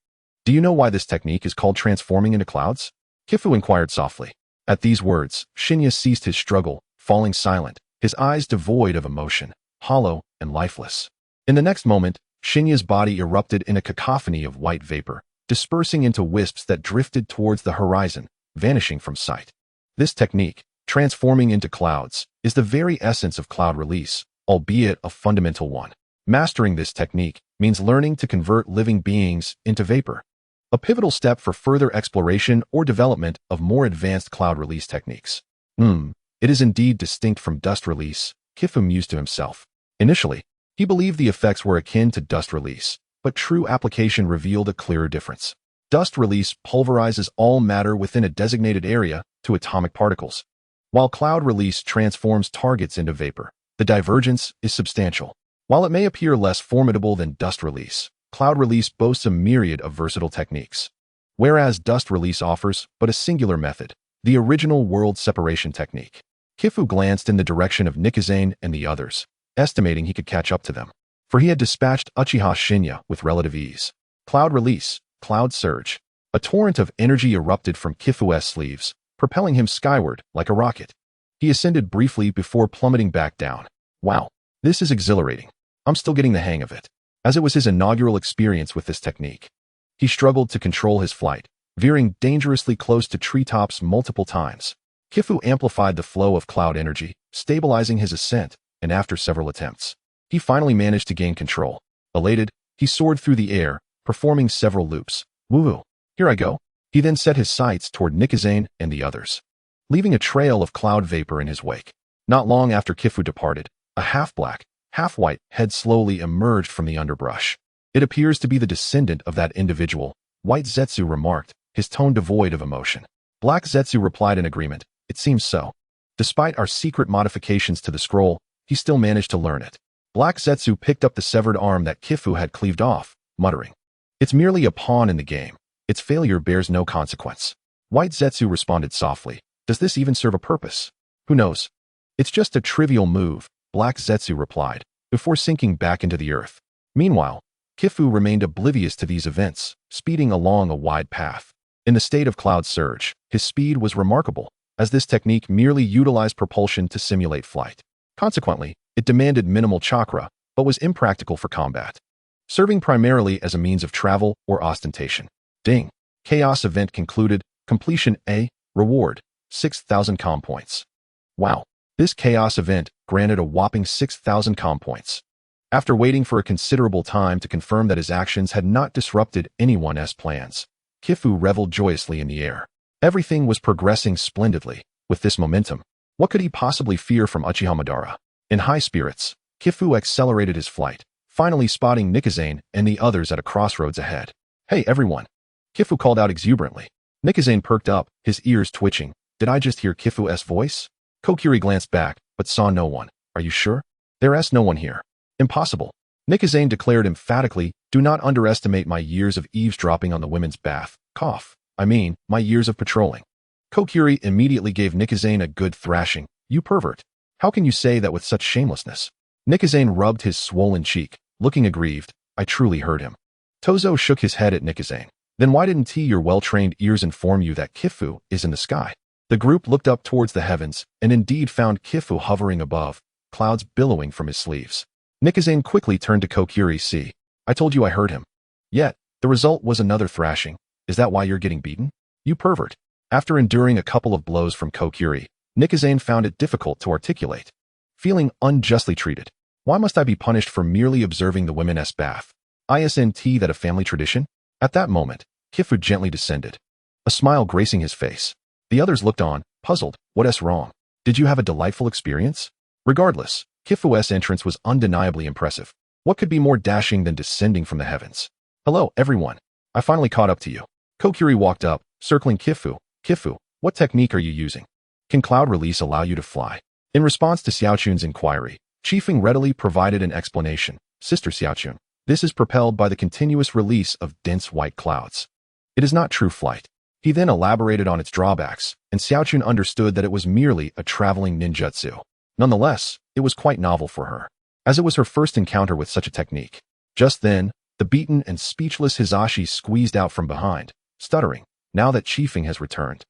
Speaker 1: Do you know why this technique is called transforming into clouds? Kifu inquired softly. At these words, Shinya ceased his struggle, falling silent, his eyes devoid of emotion, hollow and lifeless. In the next moment, Shinya's body erupted in a cacophony of white vapor, dispersing into wisps that drifted towards the horizon, vanishing from sight. This technique, transforming into clouds, is the very essence of cloud release, albeit a fundamental one. Mastering this technique means learning to convert living beings into vapor, a pivotal step for further exploration or development of more advanced cloud release techniques. It is indeed distinct from dust release, Kifu mused to himself. Initially, he believed the effects were akin to dust release, but true application revealed a clearer difference. Dust release pulverizes all matter within a designated area to atomic particles, while cloud release transforms targets into vapor. The divergence is substantial. While it may appear less formidable than dust release, cloud release boasts a myriad of versatile techniques. Whereas dust release offers but a singular method, the original world separation technique. Kifu glanced in the direction of Hiruzen and the others, estimating he could catch up to them, for he had dispatched Uchiha Shinya with relative ease. Cloud release, cloud surge. A torrent of energy erupted from Kifu's sleeves, propelling him skyward like a rocket. He ascended briefly before plummeting back down. Wow, this is exhilarating. I'm still getting the hang of it. As it was his inaugural experience with this technique, he struggled to control his flight, veering dangerously close to treetops multiple times. Kifu amplified the flow of cloud energy, stabilizing his ascent, and after several attempts, he finally managed to gain control. Elated, he soared through the air, performing several loops. Woo-hoo, here I go. He then set his sights toward Hiruzen and the others, leaving a trail of cloud vapor in his wake. Not long after Kifu departed, a half-black, half-white head slowly emerged from the underbrush. It appears to be the descendant of that individual, White Zetsu remarked, his tone devoid of emotion. Black Zetsu replied in agreement. It seems so. Despite our secret modifications to the scroll, he still managed to learn it. Black Zetsu picked up the severed arm that Kifu had cleaved off, muttering, "It's merely a pawn in the game. Its failure bears no consequence." White Zetsu responded softly, "Does this even serve a purpose? Who knows? It's just a trivial move," Black Zetsu replied, before sinking back into the earth. Meanwhile, Kifu remained oblivious to these events, speeding along a wide path. In the state of cloud surge, his speed was remarkable, as this technique merely utilized propulsion to simulate flight. Consequently, it demanded minimal chakra, but was impractical for combat, serving primarily as a means of travel or ostentation. Ding. Chaos event concluded. Completion A. Reward, 6,000 comm points. Wow. This chaos event granted a whopping 6,000 comm points. After waiting for a considerable time to confirm that his actions had not disrupted anyone's plans, Kifu reveled joyously in the air. Everything was progressing splendidly. With this momentum, what could he possibly fear from Uchiha Madara? In high spirits, Kifu accelerated his flight, finally spotting Nikizane and the others at a crossroads ahead. "Hey everyone!" Kifu called out exuberantly. Nikizane perked up, his ears twitching. "Did I just hear Kifu's voice?" Kokiri glanced back, but saw no one. "Are you sure?" "There's no one here." "Impossible." Nikizane declared emphatically, "Do not underestimate my years of eavesdropping on the women's bath. My years of patrolling." Kokiri immediately gave Nikizane a good thrashing. "You pervert. How can you say that with such shamelessness?" Nikizane rubbed his swollen cheek, looking aggrieved. "I truly heard him." Tozo shook his head at Nikizane. "Then why didn't your well-trained ears inform you that Kifu is in the sky?" The group looked up towards the heavens, and indeed found Kifu hovering above, clouds billowing from his sleeves. Nikizane quickly turned to Kokiri. "See, I told you I heard him." Yet, the result was another thrashing. "Is that why you're getting beaten? You pervert." After enduring a couple of blows from Kokiri, Nikizane found it difficult to articulate. Feeling unjustly treated. "Why must I be punished for merely observing the women's bath? Isn't that a family tradition?" At that moment, Kifu gently descended, a smile gracing his face. The others looked on, puzzled. "What's wrong? Did you have a delightful experience?" Regardless, Kifu's entrance was undeniably impressive. What could be more dashing than descending from the heavens? "Hello, everyone. I finally caught up to you." Kokiri walked up, circling Kifu. "Kifu, what technique are you using? Can cloud release allow you to fly?" In response to Xiaochun's inquiry, Chiefing readily provided an explanation. "Sister Xiaochun, this is propelled by the continuous release of dense white clouds. It is not true flight." He then elaborated on its drawbacks, and Xiaochun understood that it was merely a traveling ninjutsu. Nonetheless, it was quite novel for her, as it was her first encounter with such a technique. Just then, the beaten and speechless Hisashi squeezed out from behind, stuttering, "Now that Chiefing has returned,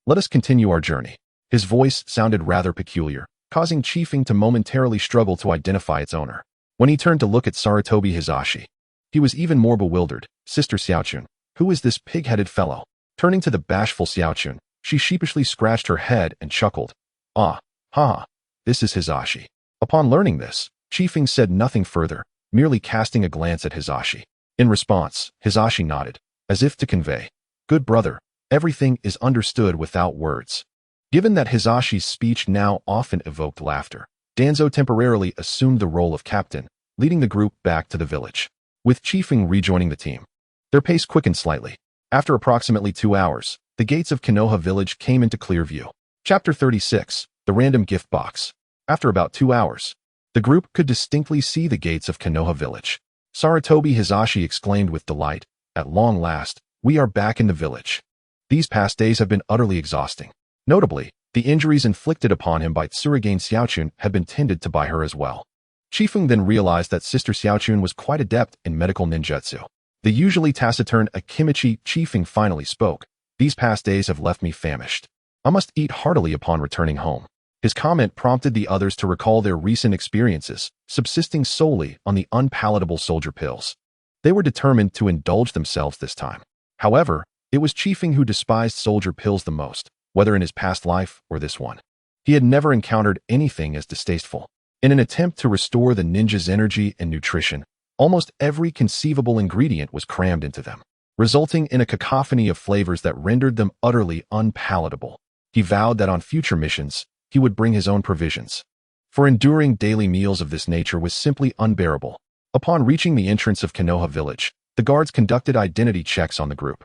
Speaker 1: let us continue our journey." His voice sounded rather peculiar, causing Chiefing to momentarily struggle to identify its owner. When he turned to look at Sarutobi Hisashi, he was even more bewildered. "Sister Xiaochun, who is this pig-headed fellow?" Turning to the bashful Xiaochun, she sheepishly scratched her head and chuckled. "Ah, ha, this is Hisashi." Upon learning this, Chiefing said nothing further, merely casting a glance at Hisashi. In response, Hisashi nodded, as if to convey, "Good brother, everything is understood without words." Given that Hisashi's speech now often evoked laughter, Danzo temporarily assumed the role of captain, leading the group back to the village. With Chiefing rejoining the team, their pace quickened slightly. After approximately 2 hours, the gates of Konoha village came into clear view. Chapter 36, The Random Gift Box. After about 2 hours, the group could distinctly see the gates of Konoha village. Sarutobi Hisashi exclaimed with delight, "At long last, we are back in the village." These past days have been utterly exhausting. Notably, the injuries inflicted upon him by Tsurigane Xiaochun had been tended to by her as well. Chiefeng then realized that Sister Xiaochun was quite adept in medical ninjutsu. The usually taciturn Akimichi Chiefeng finally spoke. "These past days have left me famished. I must eat heartily upon returning home." His comment prompted the others to recall their recent experiences, subsisting solely on the unpalatable soldier pills. They were determined to indulge themselves this time. However, it was Chiefeng who despised soldier pills the most, whether in his past life or this one. He had never encountered anything as distasteful. In an attempt to restore the ninja's energy and nutrition, almost every conceivable ingredient was crammed into them, resulting in a cacophony of flavors that rendered them utterly unpalatable. He vowed that on future missions, he would bring his own provisions, for enduring daily meals of this nature was simply unbearable. Upon reaching the entrance of Konoha village, the guards conducted identity checks on the group.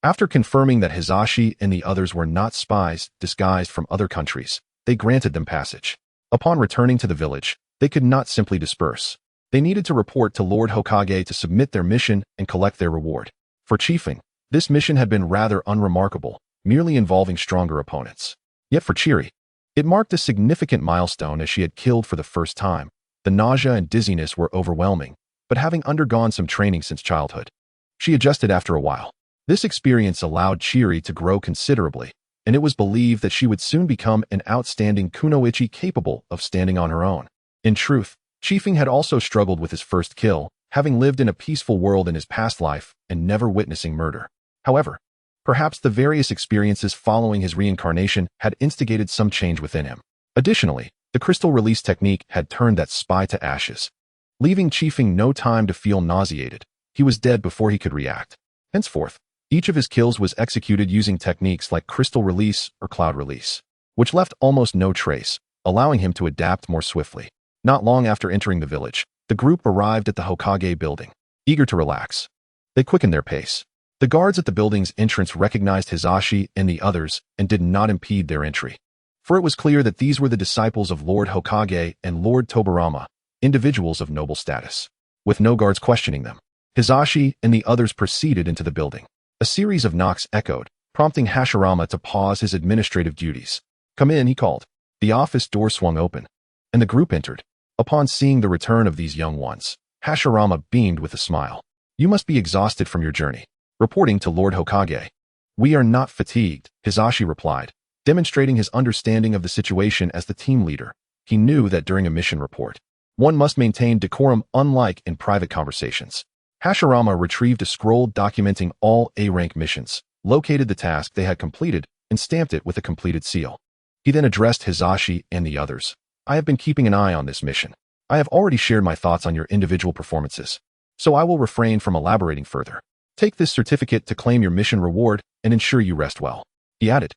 Speaker 1: After confirming that Hisashi and the others were not spies disguised from other countries, they granted them passage. Upon returning to the village, they could not simply disperse. They needed to report to Lord Hokage to submit their mission and collect their reward. For Chiefing, this mission had been rather unremarkable, merely involving stronger opponents. Yet for Chiri, it marked a significant milestone as she had killed for the first time. The nausea and dizziness were overwhelming, but having undergone some training since childhood, she adjusted after a while. This experience allowed Chiri to grow considerably, and it was believed that she would soon become an outstanding kunoichi capable of standing on her own. In truth, Chiefing had also struggled with his first kill, having lived in a peaceful world in his past life and never witnessing murder. However, perhaps the various experiences following his reincarnation had instigated some change within him. Additionally, the crystal release technique had turned that spy to ashes, leaving Chiefing no time to feel nauseated. He was dead before he could react. Henceforth, each of his kills was executed using techniques like crystal release or cloud release, which left almost no trace, allowing him to adapt more swiftly. Not long after entering the village, the group arrived at the Hokage building, eager to relax. They quickened their pace. The guards at the building's entrance recognized Hisashi and the others and did not impede their entry, for it was clear that these were the disciples of Lord Hokage and Lord Tobirama, individuals of noble status. With no guards questioning them, Hisashi and the others proceeded into the building. A series of knocks echoed, prompting Hashirama to pause his administrative duties. "Come in," he called. The office door swung open, and the group entered. Upon seeing the return of these young ones, Hashirama beamed with a smile. "You must be exhausted from your journey." Reporting to Lord Hokage. "We are not fatigued," Hisashi replied, demonstrating his understanding of the situation as the team leader. He knew that during a mission report, one must maintain decorum unlike in private conversations. Hashirama retrieved a scroll documenting all A-rank missions, located the task they had completed, and stamped it with a completed seal. He then addressed Hisashi and the others. "I have been keeping an eye on this mission. I have already shared my thoughts on your individual performances, so I will refrain from elaborating further. Take this certificate to claim your mission reward and ensure you rest well." He added,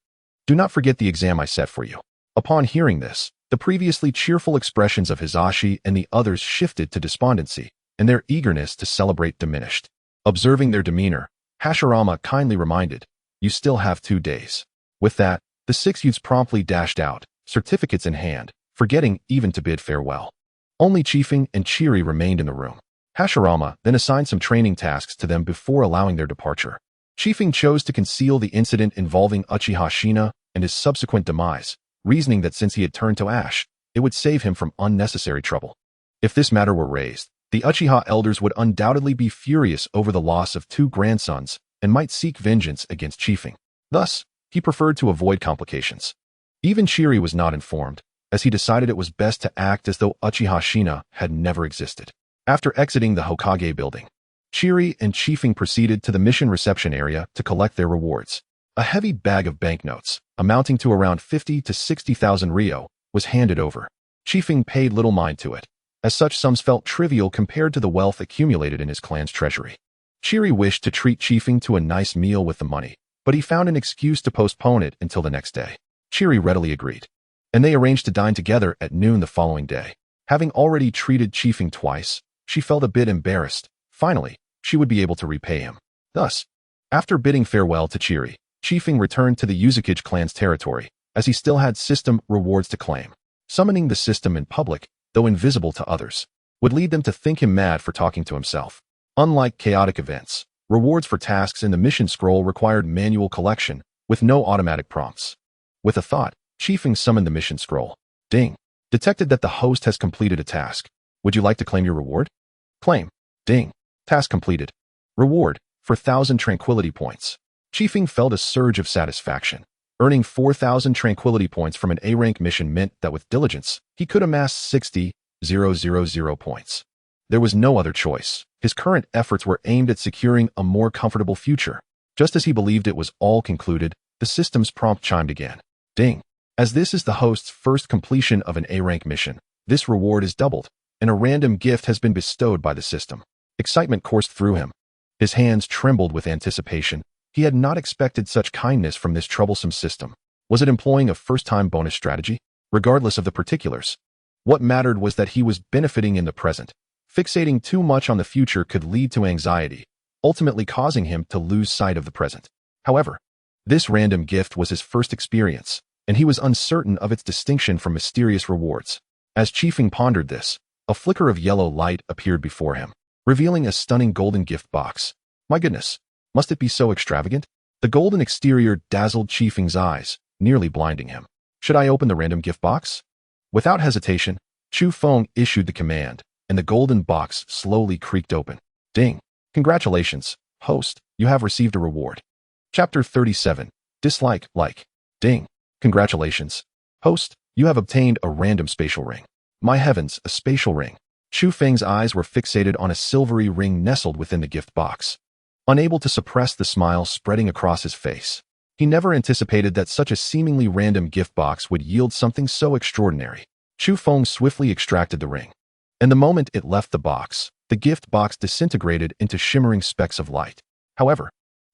Speaker 1: "Do not forget the exam I set for you." Upon hearing this, the previously cheerful expressions of Hisashi and the others shifted to despondency, and their eagerness to celebrate diminished. Observing their demeanor, Hashirama kindly reminded, "You still have 2 days." With that, the 6 youths promptly dashed out, certificates in hand, forgetting even to bid farewell. Only Chiefing and Chiri remained in the room. Hashirama then assigned some training tasks to them before allowing their departure. Chiefing chose to conceal the incident involving Uchiha Shina and his subsequent demise, reasoning that since he had turned to ash, it would save him from unnecessary trouble. If this matter were raised, the Uchiha elders would undoubtedly be furious over the loss of 2 grandsons and might seek vengeance against Chiefing. Thus, he preferred to avoid complications. Even Chiri was not informed, as he decided it was best to act as though Uchiha Shina had never existed. After exiting the Hokage building, Chiri and Chiefing proceeded to the mission reception area to collect their rewards. A heavy bag of banknotes, amounting to around 50 to 60,000 ryo, was handed over. Chiefing paid little mind to it, as such sums felt trivial compared to the wealth accumulated in his clan's treasury. Chiri wished to treat Chiefing to a nice meal with the money, but he found an excuse to postpone it until the next day. Chiri readily agreed, and they arranged to dine together at noon the following day. Having already treated Chiefing twice, she felt a bit embarrassed. Finally, she would be able to repay him. Thus, after bidding farewell to Chiri, Chiefing returned to the Uzukage clan's territory, as he still had system rewards to claim. Summoning the system in public, though invisible to others, would lead them to think him mad for talking to himself. Unlike chaotic events, rewards for tasks in the mission scroll required manual collection, with no automatic prompts. With a thought, Chiefing summoned the mission scroll. Ding. Detected that the host has completed a task. Would you like to claim your reward? Claim. Ding. Task completed. Reward, for 1,000 tranquility points. Chiefing felt a surge of satisfaction. Earning 4,000 tranquility points from an A-rank mission meant that with diligence, he could amass 60,000 points. There was no other choice. His current efforts were aimed at securing a more comfortable future. Just as he believed it was all concluded, the system's prompt chimed again. Ding. As this is the host's first completion of an A-rank mission, this reward is doubled, and a random gift has been bestowed by the system. Excitement coursed through him. His hands trembled with anticipation. He had not expected such kindness from this troublesome system. Was it employing a first-time bonus strategy? Regardless of the particulars, what mattered was that he was benefiting in the present. Fixating too much on the future could lead to anxiety, ultimately causing him to lose sight of the present. However, this random gift was his first experience, and he was uncertain of its distinction from mysterious rewards. As Chiefing pondered this, a flicker of yellow light appeared before him, revealing a stunning golden gift box. My goodness, must it be so extravagant? The golden exterior dazzled Chiefing's eyes, nearly blinding him. Should I open the random gift box? Without hesitation, Chu Feng issued the command, and the golden box slowly creaked open. Ding! Congratulations, host, you have received a reward. Chapter 37. Dislike, like. Ding! Congratulations, host, you have obtained a random spatial ring. My heavens, a spatial ring. Chu Feng's eyes were fixated on a silvery ring nestled within the gift box. Unable to suppress the smile spreading across his face. He never anticipated that such a seemingly random gift box would yield something so extraordinary. Chu Feng swiftly extracted the ring. And the moment it left the box, the gift box disintegrated into shimmering specks of light. However,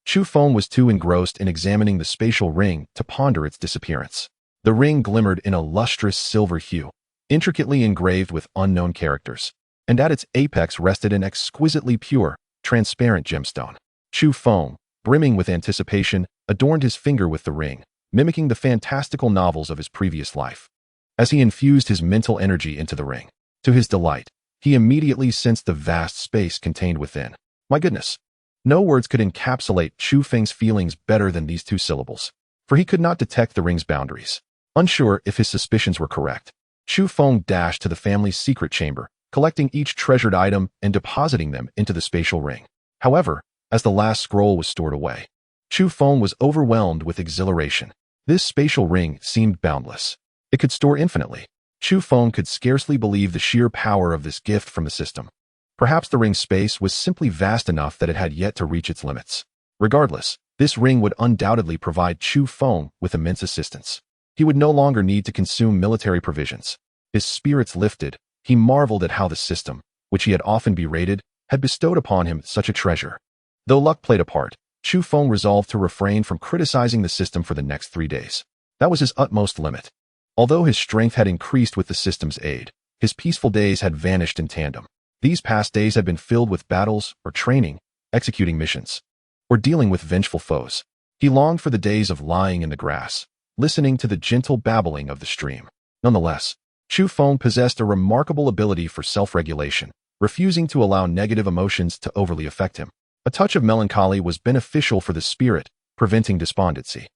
Speaker 1: Chu Feng was too engrossed in examining the spatial ring to ponder its disappearance. The ring glimmered in a lustrous silver hue, intricately engraved with unknown characters, and at its apex rested an exquisitely pure, transparent gemstone. Chu Feng, brimming with anticipation, adorned his finger with the ring, mimicking the fantastical novels of his previous life. As he infused his mental energy into the ring, to his delight, he immediately sensed the vast space contained within. My goodness! No words could encapsulate Chu Feng's feelings better than these two syllables, for he could not detect the ring's boundaries. Unsure if his suspicions were correct, Chu Feng dashed to the family's secret chamber, collecting each treasured item and depositing them into the spatial ring. However, as the last scroll was stored away, Chu Feng was overwhelmed with exhilaration. This spatial ring seemed boundless. It could store infinitely. Chu Feng could scarcely believe the sheer power of this gift from the system. Perhaps the ring's space was simply vast enough that it had yet to reach its limits. Regardless, this ring would undoubtedly provide Chu Feng with immense assistance. He would no longer need to consume military provisions. His spirits lifted. He marveled at how the system, which he had often berated, had bestowed upon him such a treasure. Though luck played a part, Chu Feng resolved to refrain from criticizing the system for the next 3 days. That was his utmost limit. Although his strength had increased with the system's aid, his peaceful days had vanished in tandem. These past days had been filled with battles, or training, executing missions, or dealing with vengeful foes. He longed for the days of lying in the grass, listening to the gentle babbling of the stream. Nonetheless, Chu Feng possessed a remarkable ability for self-regulation, refusing to allow negative emotions to overly affect him. A touch of melancholy was beneficial for the spirit, preventing despondency.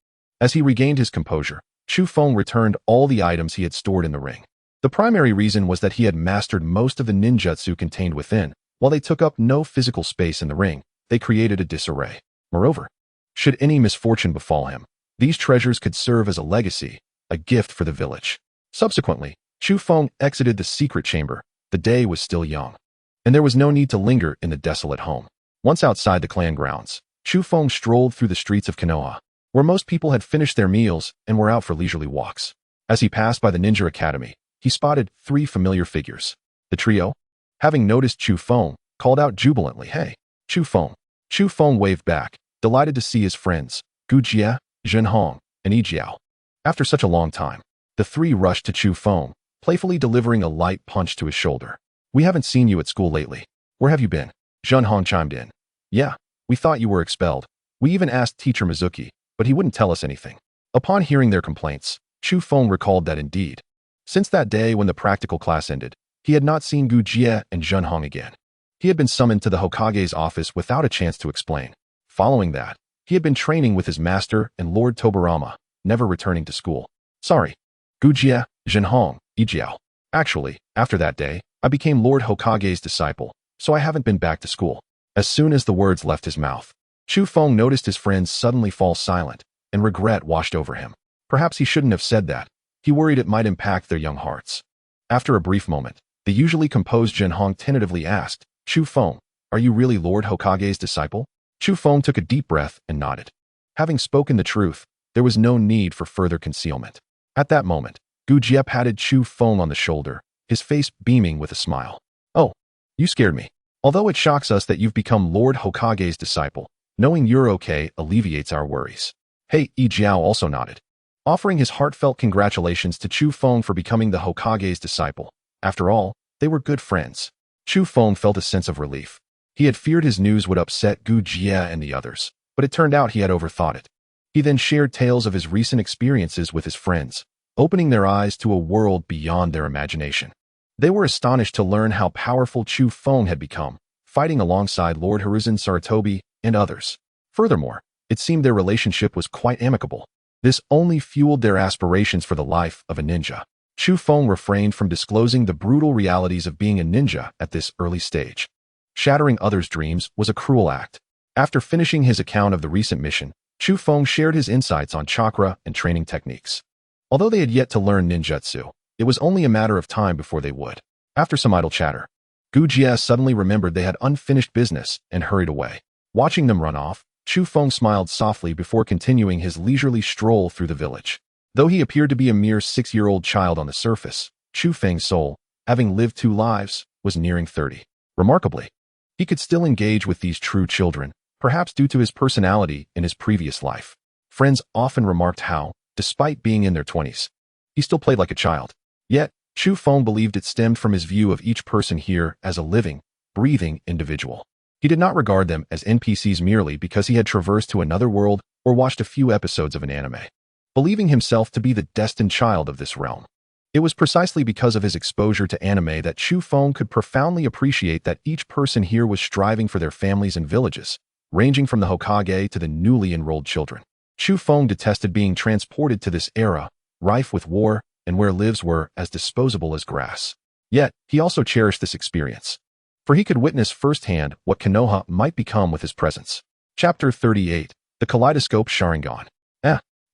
Speaker 1: As he regained his composure, Chu Feng returned all the items he had stored in the ring. The primary reason was that he had mastered most of the ninjutsu contained within. While they took up no physical space in the ring, they created a disarray. Moreover, should any misfortune befall him, these treasures could serve as a legacy, a gift for the village. Subsequently, Chu Feng exited the secret chamber. The day was still young, and there was no need to linger in the desolate home. Once outside the clan grounds, Chu Feng strolled through the streets of Konoha, where most people had finished their meals and were out for leisurely walks. As he passed by the ninja academy, he spotted 3 familiar figures. The trio, having noticed Chu Feng, called out jubilantly, "Hey, Chu Feng." Chu Feng waved back, delighted to see his friends, Gu Jie, Zhen Hong, and Yi Jiao. After such a long time, the 3 rushed to Chu Feng, playfully delivering a light punch to his shoulder. "We haven't seen you at school lately. Where have you been?" Zhen Hong chimed in. "Yeah, we thought you were expelled. We even asked Teacher Mizuki, but he wouldn't tell us anything." Upon hearing their complaints, Chu Feng recalled that indeed, since that day when the practical class ended, he had not seen Gu Jie and Zhen Hong again. He had been summoned to the Hokage's office without a chance to explain. Following that, he had been training with his master and Lord Tobirama, never returning to school. "Sorry, Gu Jie, Zhen Hong, Yi Jiao. Actually, after that day, I became Lord Hokage's disciple, so I haven't been back to school." As soon as the words left his mouth, Chu Feng noticed his friends suddenly fall silent, and regret washed over him. Perhaps he shouldn't have said that. He worried it might impact their young hearts. After a brief moment, the usually composed Zhen Hong tentatively asked, "Chu Feng, are you really Lord Hokage's disciple?" Chu Feng took a deep breath and nodded. Having spoken the truth, there was no need for further concealment. At that moment, Gu Jie patted Chu Feng on the shoulder, his face beaming with a smile. "Oh, you scared me. Although it shocks us that you've become Lord Hokage's disciple, knowing you're okay alleviates our worries." Hey, Yi Jiao also nodded, offering his heartfelt congratulations to Chu Feng for becoming the Hokage's disciple. After all, they were good friends. Chu Feng felt a sense of relief. He had feared his news would upset Gu Jie and the others, but it turned out he had overthought it. He then shared tales of his recent experiences with his friends, opening their eyes to a world beyond their imagination. They were astonished to learn how powerful Chu Feng had become, fighting alongside Lord Hiruzen Sarutobi and others. Furthermore, it seemed their relationship was quite amicable. This only fueled their aspirations for the life of a ninja. Chu Feng refrained from disclosing the brutal realities of being a ninja at this early stage. Shattering others' dreams was a cruel act. After finishing his account of the recent mission, Chu Feng shared his insights on chakra and training techniques. Although they had yet to learn ninjutsu, it was only a matter of time before they would. After some idle chatter, Gu Jie suddenly remembered they had unfinished business and hurried away. Watching them run off, Chu Feng smiled softly before continuing his leisurely stroll through the village. Though he appeared to be a mere 6-year-old child on the surface, Chu Feng's soul, having lived 2 lives, was nearing 30. Remarkably, he could still engage with these true children, perhaps due to his personality in his previous life. Friends often remarked how, despite being in their 20s, he still played like a child. Yet, Chu Feng believed it stemmed from his view of each person here as a living, breathing individual. He did not regard them as NPCs merely because he had traversed to another world or watched a few episodes of an anime, believing himself to be the destined child of this realm. It was precisely because of his exposure to anime that Chu Feng could profoundly appreciate that each person here was striving for their families and villages, ranging from the Hokage to the newly enrolled children. Chu Feng detested being transported to this era, rife with war, and where lives were as disposable as grass. Yet, he also cherished this experience, for he could witness firsthand what Konoha might become with his presence. Chapter 38. The Kaleidoscope Sharingan.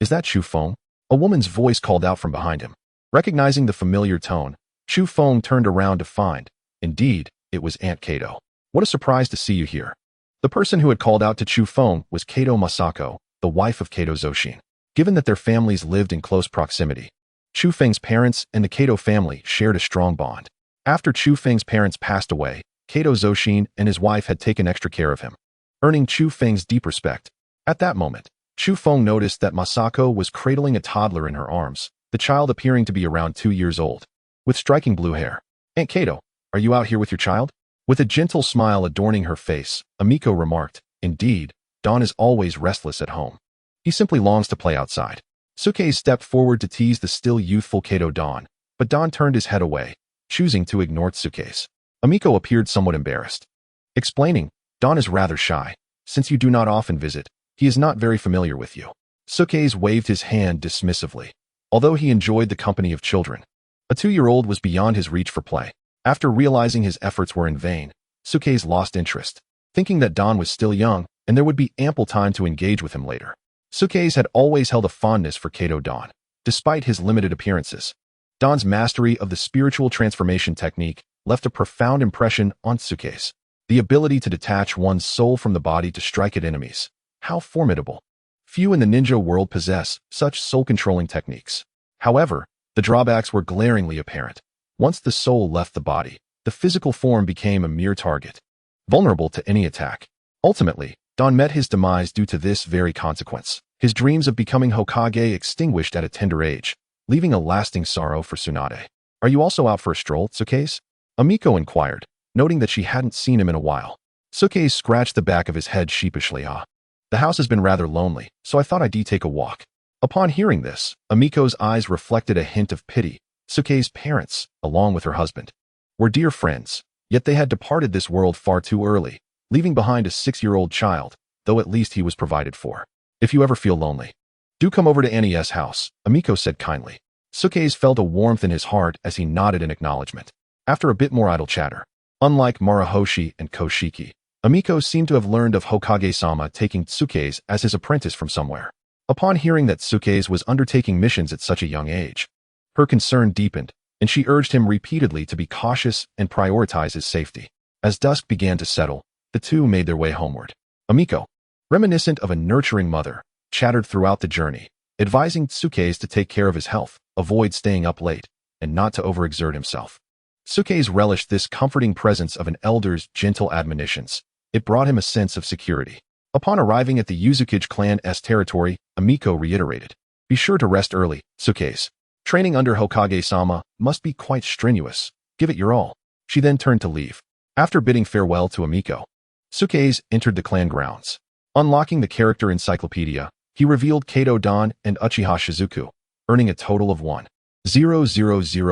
Speaker 1: Is that Chu Feng? A woman's voice called out from behind him. Recognizing the familiar tone, Chu Feng turned around to find, indeed, it was Aunt Kato. What a surprise to see you here. The person who had called out to Chu Feng was Kato Masako, the wife of Kato Zoshin. Given that their families lived in close proximity, Chu Feng's parents and the Kato family shared a strong bond. After Chu Feng's parents passed away, Kato Zoshin and his wife had taken extra care of him, earning Chu Feng's deep respect. At that moment, Chu Feng noticed that Masako was cradling a toddler in her arms, the child appearing to be around 2 years old, with striking blue hair. Aunt Kato, are you out here with your child? With a gentle smile adorning her face, Amiko remarked, indeed, Don is always restless at home. He simply longs to play outside. Suke stepped forward to tease the still youthful Kato Don, but Don turned his head away, choosing to ignore Tsuke's. Amiko appeared somewhat embarrassed. Explaining, Don is rather shy. Since you do not often visit, he is not very familiar with you. Suke's waved his hand dismissively. Although he enjoyed the company of children, a 2-year-old was beyond his reach for play. After realizing his efforts were in vain, Suke's lost interest, thinking that Don was still young and there would be ample time to engage with him later. Suke's had always held a fondness for Kato Don, despite his limited appearances. Don's mastery of the spiritual transformation technique left a profound impression on Suke's. The ability to detach one's soul from the body to strike at enemies. How formidable. Few in the ninja world possess such soul-controlling techniques. However, the drawbacks were glaringly apparent. Once the soul left the body, the physical form became a mere target, vulnerable to any attack. Ultimately, Don met his demise due to this very consequence. His dreams of becoming Hokage extinguished at a tender age, leaving a lasting sorrow for Tsunade. Are you also out for a stroll, Tsuke's? Amiko inquired, noting that she hadn't seen him in a while. Tsuke scratched the back of his head sheepishly. The house has been rather lonely, so I thought I'd take a walk. Upon hearing this, Amiko's eyes reflected a hint of pity. Tsuke's parents, along with her husband, were dear friends, yet they had departed this world far too early, leaving behind a 6-year-old child, though at least he was provided for. If you ever feel lonely, do come over to Annie's house, Amiko said kindly. Tsuke's felt a warmth in his heart as he nodded in acknowledgement. After a bit more idle chatter, unlike Marahoshi and Koshiki, Amiko seemed to have learned of Hokage-sama taking Tsuke's as his apprentice from somewhere. Upon hearing that Tsuke's was undertaking missions at such a young age, her concern deepened, and she urged him repeatedly to be cautious and prioritize his safety. As dusk began to settle, the two made their way homeward. Amiko, reminiscent of a nurturing mother, chattered throughout the journey, advising Tsuke's to take care of his health, avoid staying up late, and not to overexert himself. Tsuke's relished this comforting presence of an elder's gentle admonitions. It brought him a sense of security. Upon arriving at the Uzukage clan's territory, Amiko reiterated, be sure to rest early, Tsuke's. Training under Hokage-sama must be quite strenuous. Give it your all. She then turned to leave. After bidding farewell to Amiko, Tsuke's entered the clan grounds. Unlocking the character encyclopedia, he revealed Kato Dan and Uchiha Shizuku, earning a total of 1,000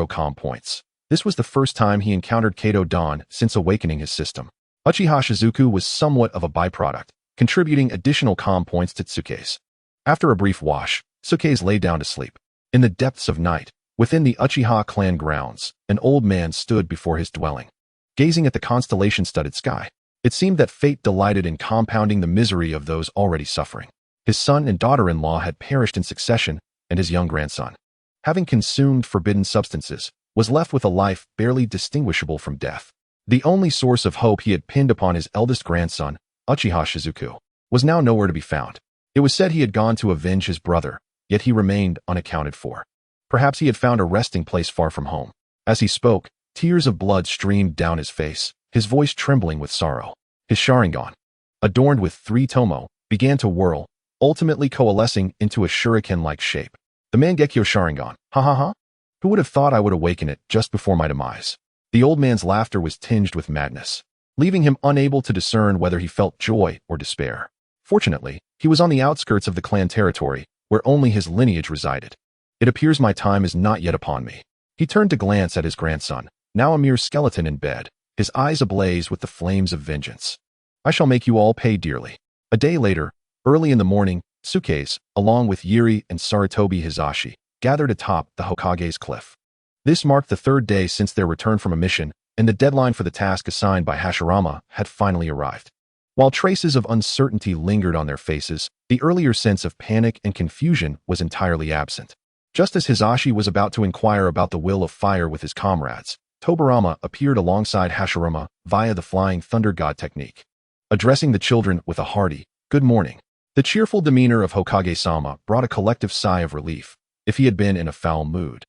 Speaker 1: comm points. This was the first time he encountered Kato Dan since awakening his system. Uchiha Shizuku was somewhat of a byproduct, contributing additional comm points to Tsuke's. After a brief wash, Tsuke's lay down to sleep. In the depths of night, within the Uchiha clan grounds, an old man stood before his dwelling. Gazing at the constellation-studded sky, it seemed that fate delighted in compounding the misery of those already suffering. His son and daughter-in-law had perished in succession, and his young grandson, having consumed forbidden substances, was left with a life barely distinguishable from death. The only source of hope he had pinned upon his eldest grandson, Uchiha Shizuku, was now nowhere to be found. It was said he had gone to avenge his brother, yet he remained unaccounted for. Perhaps he had found a resting place far from home. As he spoke, tears of blood streamed down his face, his voice trembling with sorrow. His Sharingan, adorned with 3 tomo, began to whirl, ultimately coalescing into a shuriken-like shape. The Mangekyo Sharingan, ha ha ha? Who would have thought I would awaken it just before my demise? The old man's laughter was tinged with madness, leaving him unable to discern whether he felt joy or despair. Fortunately, he was on the outskirts of the clan territory, where only his lineage resided. It appears my time is not yet upon me. He turned to glance at his grandson, now a mere skeleton in bed, his eyes ablaze with the flames of vengeance. I shall make you all pay dearly. A day later, early in the morning, Tsuke's, along with Yuri and Sarutobi Hizashi, gathered atop the Hokage's cliff. This marked the 3rd day since their return from a mission, and the deadline for the task assigned by Hashirama had finally arrived. While traces of uncertainty lingered on their faces, the earlier sense of panic and confusion was entirely absent. Just as Hizashi was about to inquire about the will of fire with his comrades, Tobirama appeared alongside Hashirama via the Flying Thunder God technique. Addressing the children with a hearty, "Good morning," the cheerful demeanor of Hokage-sama brought a collective sigh of relief. If he had been in a foul mood,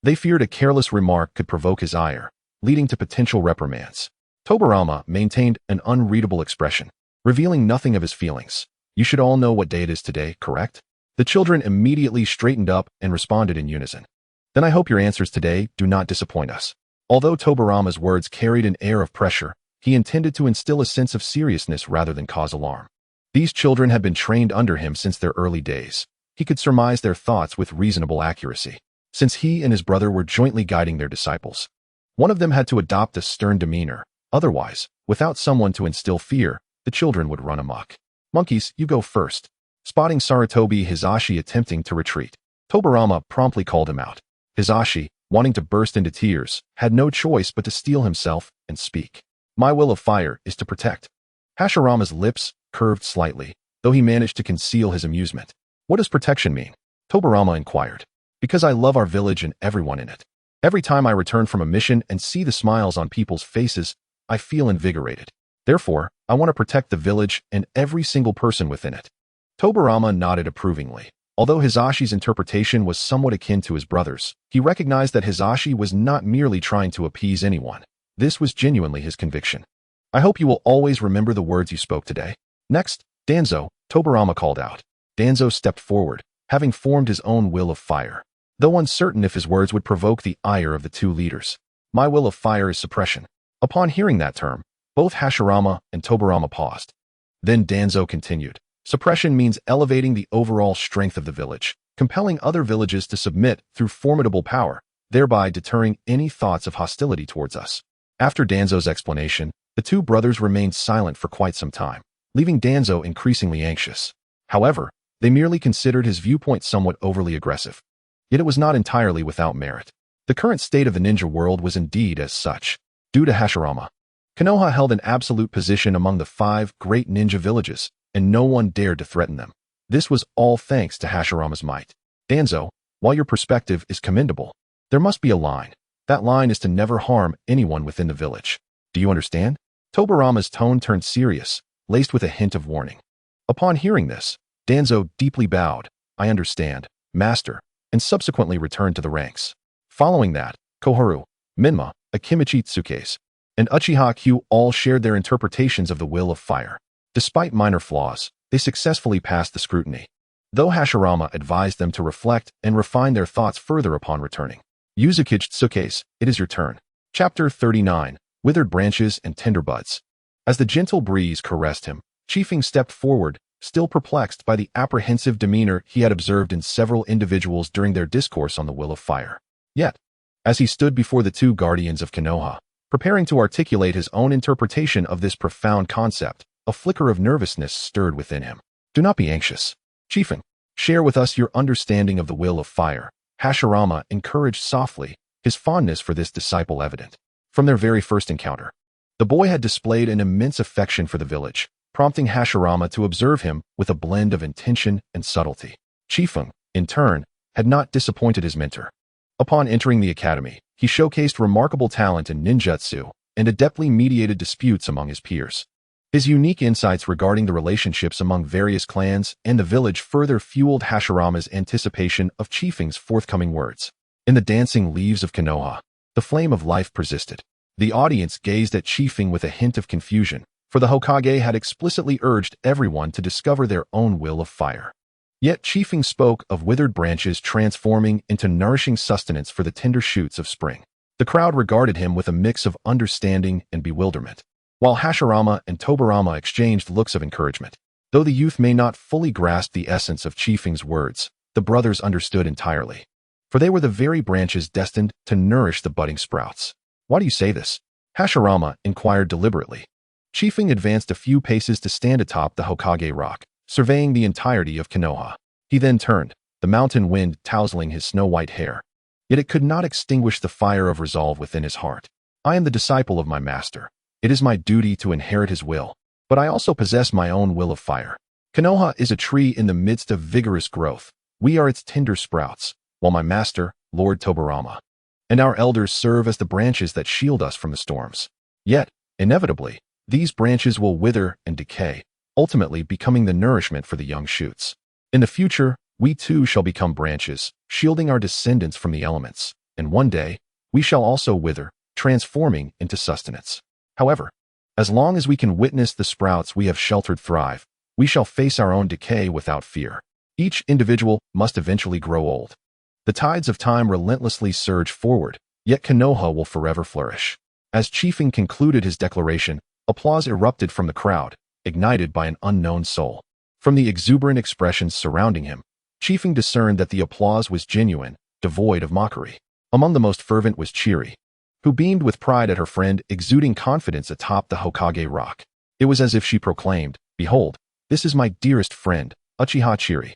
Speaker 1: they feared a careless remark could provoke his ire, leading to potential reprimands. Tobirama maintained an unreadable expression, revealing nothing of his feelings. "You should all know what day it is today, correct?" The children immediately straightened up and responded in unison. "Then I hope your answers today do not disappoint us." Although Tobirama's words carried an air of pressure, he intended to instill a sense of seriousness rather than cause alarm. These children had been trained under him since their early days. He could surmise their thoughts with reasonable accuracy, since he and his brother were jointly guiding their disciples. One of them had to adopt a stern demeanor. Otherwise, without someone to instill fear, the children would run amok. "Monkeys, you go first." Spotting Sarutobi Hizashi attempting to retreat, Tobirama promptly called him out. Hizashi, wanting to burst into tears, had no choice but to steel himself and speak. "My will of fire is to protect." Hashirama's lips curved slightly, though he managed to conceal his amusement. "What does protection mean?" Tobirama inquired. "Because I love our village and everyone in it. Every time I return from a mission and see the smiles on people's faces, I feel invigorated. Therefore, I want to protect the village and every single person within it." Tobirama nodded approvingly. Although Hizashi's interpretation was somewhat akin to his brother's, he recognized that Hizashi was not merely trying to appease anyone. This was genuinely his conviction. "I hope you will always remember the words you spoke today." "Next, Danzo," Tobirama called out. Danzo stepped forward, having formed his own will of fire, though uncertain if his words would provoke the ire of the 2 leaders. "My will of fire is suppression." Upon hearing that term, both Hashirama and Tobirama paused. Then Danzo continued. "Suppression means elevating the overall strength of the village, compelling other villages to submit through formidable power, thereby deterring any thoughts of hostility towards us." After Danzo's explanation, the 2 brothers remained silent for quite some time, leaving Danzo increasingly anxious. However, they merely considered his viewpoint somewhat overly aggressive. Yet it was not entirely without merit. The current state of the ninja world was indeed as such. Due to Hashirama, Konoha held an absolute position among the 5 great ninja villages, and no one dared to threaten them. This was all thanks to Hashirama's might. "Danzo, while your perspective is commendable, there must be a line. That line is to never harm anyone within the village. Do you understand?" Tobirama's tone turned serious, laced with a hint of warning. Upon hearing this, Danzo deeply bowed. "I understand, master," and subsequently returned to the ranks. Following that, Koharu, Minma, Akimichi Tsuke's, and Uchiha Q all shared their interpretations of the will of fire. Despite minor flaws, they successfully passed the scrutiny, though Hashirama advised them to reflect and refine their thoughts further upon returning. Yuzukage Tsuke's, it is your turn. Chapter 39, Withered Branches and Tender Buds. As the gentle breeze caressed him, Chiefing stepped forward, still perplexed by the apprehensive demeanor he had observed in several individuals during their discourse on the will of fire. Yet, as he stood before the two guardians of Konoha, preparing to articulate his own interpretation of this profound concept, a flicker of nervousness stirred within him. "Do not be anxious, Chiefing. Share with us your understanding of the will of fire," Hashirama encouraged softly, his fondness for this disciple evident. From their very first encounter, the boy had displayed an immense affection for the village, prompting Hashirama to observe him with a blend of intention and subtlety. Chiefing, in turn, had not disappointed his mentor. Upon entering the academy, he showcased remarkable talent in ninjutsu and adeptly mediated disputes among his peers. His unique insights regarding the relationships among various clans and the village further fueled Hashirama's anticipation of Chiefing's forthcoming words. In the dancing leaves of Konoha, the flame of life persisted. The audience gazed at Chiefing with a hint of confusion, for the Hokage had explicitly urged everyone to discover their own will of fire. Yet Chiefing spoke of withered branches transforming into nourishing sustenance for the tender shoots of spring. The crowd regarded him with a mix of understanding and bewilderment, while Hashirama and Tobirama exchanged looks of encouragement. Though the youth may not fully grasp the essence of Chiefing's words, the brothers understood entirely, for they were the very branches destined to nourish the budding sprouts. "Why do you say this?" Hashirama inquired deliberately. Chiefing advanced a few paces to stand atop the Hokage rock, surveying the entirety of Konoha. He then turned, the mountain wind tousling his snow-white hair. Yet it could not extinguish the fire of resolve within his heart. "I am the disciple of my master. It is my duty to inherit his will, but I also possess my own will of fire. Konoha is a tree in the midst of vigorous growth. We are its tender sprouts, while my master, Lord Tobirama, and our elders serve as the branches that shield us from the storms. Yet, inevitably, these branches will wither and decay, ultimately becoming the nourishment for the young shoots. In the future, we too shall become branches, shielding our descendants from the elements, and one day, we shall also wither, transforming into sustenance. However, as long as we can witness the sprouts we have sheltered thrive, we shall face our own decay without fear. Each individual must eventually grow old. The tides of time relentlessly surge forward, yet Konoha will forever flourish." As Chiefing concluded his declaration, applause erupted from the crowd, ignited by an unknown soul. From the exuberant expressions surrounding him, Chiefing discerned that the applause was genuine, devoid of mockery. Among the most fervent was Chiri, who beamed with pride at her friend exuding confidence atop the Hokage rock. It was as if she proclaimed, "Behold, this is my dearest friend, Uchiha Chiri.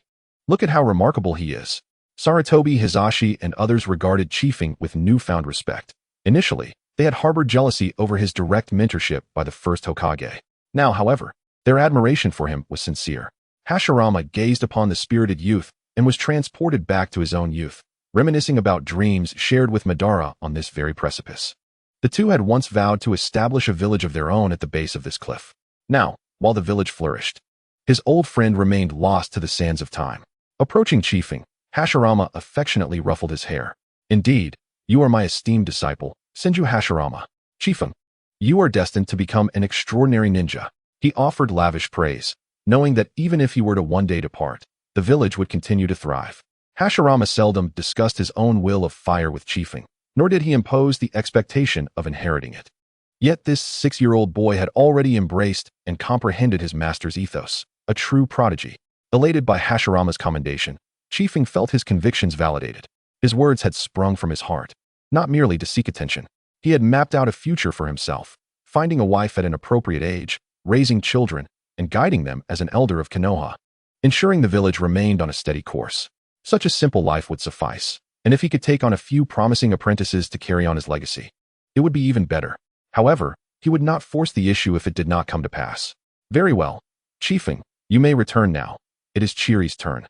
Speaker 1: Look at how remarkable he is." Sarutobi Hisashi and others regarded Chiefing with newfound respect. Initially, they had harbored jealousy over his direct mentorship by the first Hokage. Now, however, their admiration for him was sincere. Hashirama gazed upon the spirited youth and was transported back to his own youth, reminiscing about dreams shared with Madara on this very precipice. The two had once vowed to establish a village of their own at the base of this cliff. Now, while the village flourished, his old friend remained lost to the sands of time. Approaching Chiefing, Hashirama affectionately ruffled his hair. "Indeed, you are my esteemed disciple, Senju Hashirama. Chiefing, you are destined to become an extraordinary ninja." He offered lavish praise, knowing that even if he were to one day depart, the village would continue to thrive. Hashirama seldom discussed his own will of fire with Chiefing, nor did he impose the expectation of inheriting it. Yet this 6-year-old boy had already embraced and comprehended his master's ethos, a true prodigy. Elated by Hashirama's commendation, Chiefing felt his convictions validated. His words had sprung from his heart, not merely to seek attention. He had mapped out a future for himself, finding a wife at an appropriate age, raising children, and guiding them as an elder of Konoha, ensuring the village remained on a steady course. Such a simple life would suffice, and if he could take on a few promising apprentices to carry on his legacy, it would be even better. However, he would not force the issue if it did not come to pass. "Very well, Chiefing, you may return now. It is Chiri's turn,"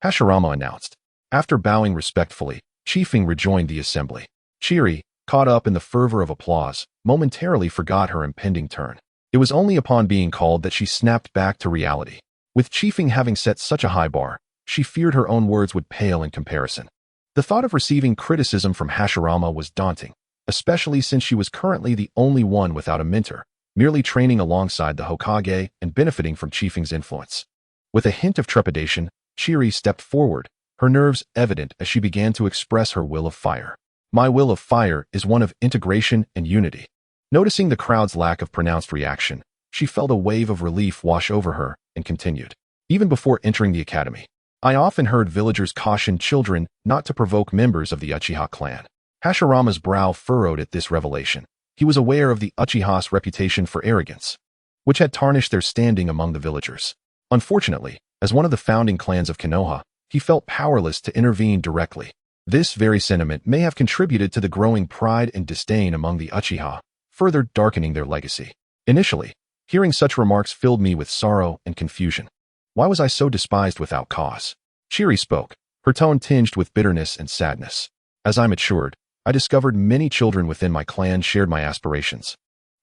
Speaker 1: Hashirama announced. After bowing respectfully, Chiefing rejoined the assembly. Chiri, caught up in the fervor of applause, momentarily forgot her impending turn. It was only upon being called that she snapped back to reality. With Chiefing having set such a high bar, she feared her own words would pale in comparison. The thought of receiving criticism from Hashirama was daunting, especially since she was currently the only one without a mentor, merely training alongside the Hokage and benefiting from Chiefing's influence. With a hint of trepidation, Chiri stepped forward, her nerves evident as she began to express her will of fire. "My will of fire is one of integration and unity." Noticing the crowd's lack of pronounced reaction, she felt a wave of relief wash over her and continued. Even before entering the academy, I often heard villagers caution children not to provoke members of the Uchiha clan. Hashirama's brow furrowed at this revelation. He was aware of the Uchiha's reputation for arrogance, which had tarnished their standing among the villagers. Unfortunately, as one of the founding clans of Konoha, he felt powerless to intervene directly. This very sentiment may have contributed to the growing pride and disdain among the Uchiha, further darkening their legacy. Initially, hearing such remarks filled me with sorrow and confusion. Why was I so despised without cause? Chiri spoke, her tone tinged with bitterness and sadness. As I matured, I discovered many children within my clan shared my aspirations.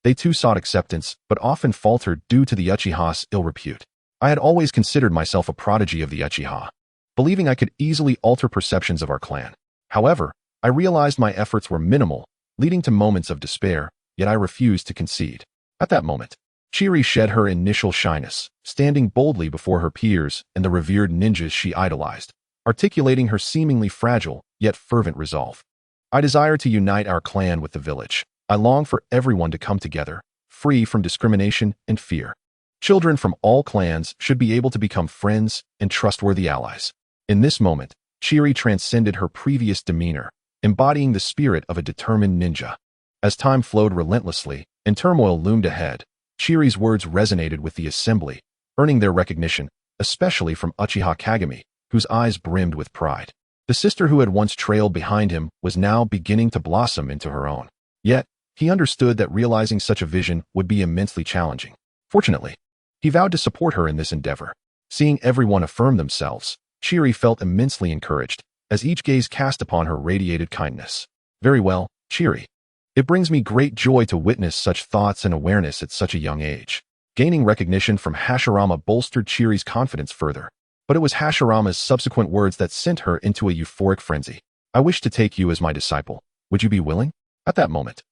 Speaker 1: They too sought acceptance, but often faltered due to the Uchiha's ill repute. I had always considered myself a prodigy of the Uchiha, believing I could easily alter perceptions of our clan. However, I realized my efforts were minimal, leading to moments of despair, yet I refused to concede. At that moment, Chiri shed her initial shyness, standing boldly before her peers and the revered ninjas she idolized, articulating her seemingly fragile, yet fervent resolve. I desire to unite our clan with the village. I long for everyone to come together, free from discrimination and fear. Children from all clans should be able to become friends and trustworthy allies. In this moment, Chiri transcended her previous demeanor, embodying the spirit of a determined ninja. As time flowed relentlessly and turmoil loomed ahead, Chiri's words resonated with the assembly, earning their recognition, especially from Uchiha Kagami, whose eyes brimmed with pride. The sister who had once trailed behind him was now beginning to blossom into her own. Yet, he understood that realizing such a vision would be immensely challenging. Fortunately, he vowed to support her in this endeavor. Seeing everyone affirm themselves, Chiri felt immensely encouraged, as each gaze cast upon her radiated kindness. Very well, Chiri. It brings me great joy to witness such thoughts and awareness at such a young age. Gaining recognition from Hashirama bolstered Chiri's confidence further, but it was Hashirama's subsequent words that sent her into a euphoric frenzy. I wish to take you as my disciple. Would you be willing? At that moment,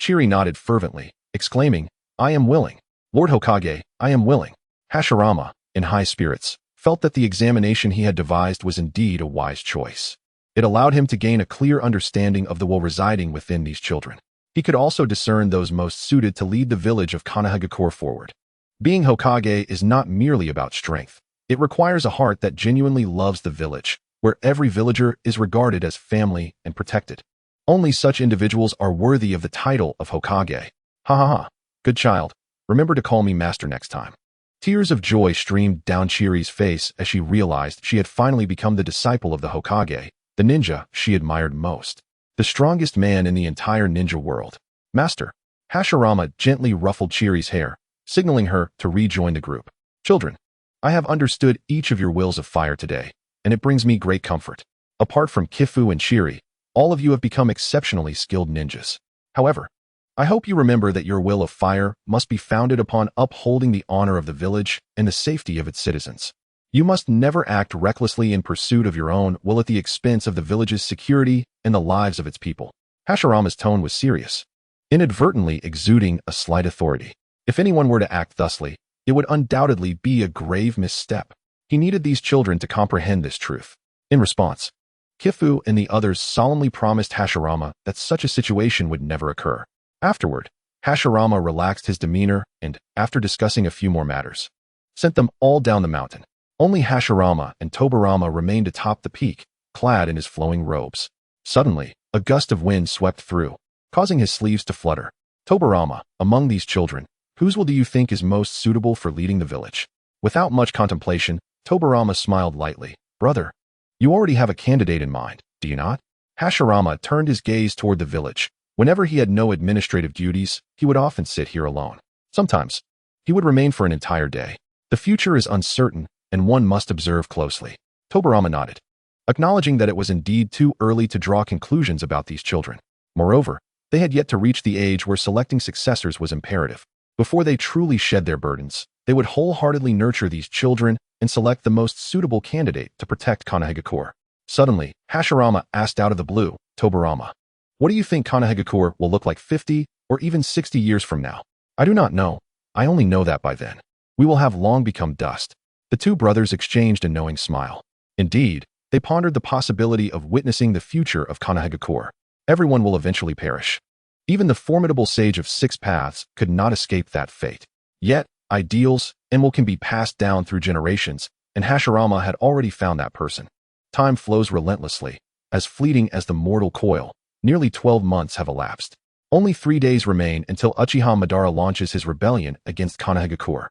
Speaker 1: Chiri nodded fervently, exclaiming, I am willing. Lord Hokage, I am willing. Hashirama, in high spirits, felt that the examination he had devised was indeed a wise choice. It allowed him to gain a clear understanding of the will residing within these children. He could also discern those most suited to lead the village of Konoha forward. Being Hokage is not merely about strength. It requires a heart that genuinely loves the village, where every villager is regarded as family and protected. Only such individuals are worthy of the title of Hokage. Ha ha ha. Good child. Remember to call me master next time. Tears of joy streamed down Chiri's face as she realized she had finally become the disciple of the Hokage, the ninja she admired most. The strongest man in the entire ninja world. Master. Hashirama gently ruffled Chiri's hair, signaling her to rejoin the group. Children, I have understood each of your wills of fire today, and it brings me great comfort. Apart from Kifu and Chiri, all of you have become exceptionally skilled ninjas. However, I hope you remember that your will of fire must be founded upon upholding the honor of the village and the safety of its citizens. You must never act recklessly in pursuit of your own will at the expense of the village's security and the lives of its people. Hashirama's tone was serious, inadvertently exuding a slight authority. If anyone were to act thusly, it would undoubtedly be a grave misstep. He needed these children to comprehend this truth. In response, Kifu and the others solemnly promised Hashirama that such a situation would never occur. Afterward, Hashirama relaxed his demeanor and, after discussing a few more matters, sent them all down the mountain. Only Hashirama and Tobirama remained atop the peak, clad in his flowing robes. Suddenly, a gust of wind swept through, causing his sleeves to flutter. Tobirama, among these children, whose will do you think is most suitable for leading the village? Without much contemplation, Tobirama smiled lightly. Brother, you already have a candidate in mind, do you not? Hashirama turned his gaze toward the village. Whenever he had no administrative duties, he would often sit here alone. Sometimes, he would remain for an entire day. The future is uncertain, and one must observe closely. Tobirama nodded, acknowledging that it was indeed too early to draw conclusions about these children. Moreover, they had yet to reach the age where selecting successors was imperative. Before they truly shed their burdens, they would wholeheartedly nurture these children and select the most suitable candidate to protect Konoha. Suddenly, Hashirama asked out of the blue, Tobirama, what do you think Konoha will look like 50 or even 60 years from now? I do not know. I only know that by then, we will have long become dust. The two brothers exchanged a knowing smile. Indeed, they pondered the possibility of witnessing the future of Konoha. Everyone will eventually perish. Even the formidable sage of 6 paths could not escape that fate. Yet, ideals and will can be passed down through generations, and Hashirama had already found that person. Time flows relentlessly, as fleeting as the mortal coil. Nearly 12 months have elapsed. Only 3 days remain until Uchiha Madara launches his rebellion against Konoha.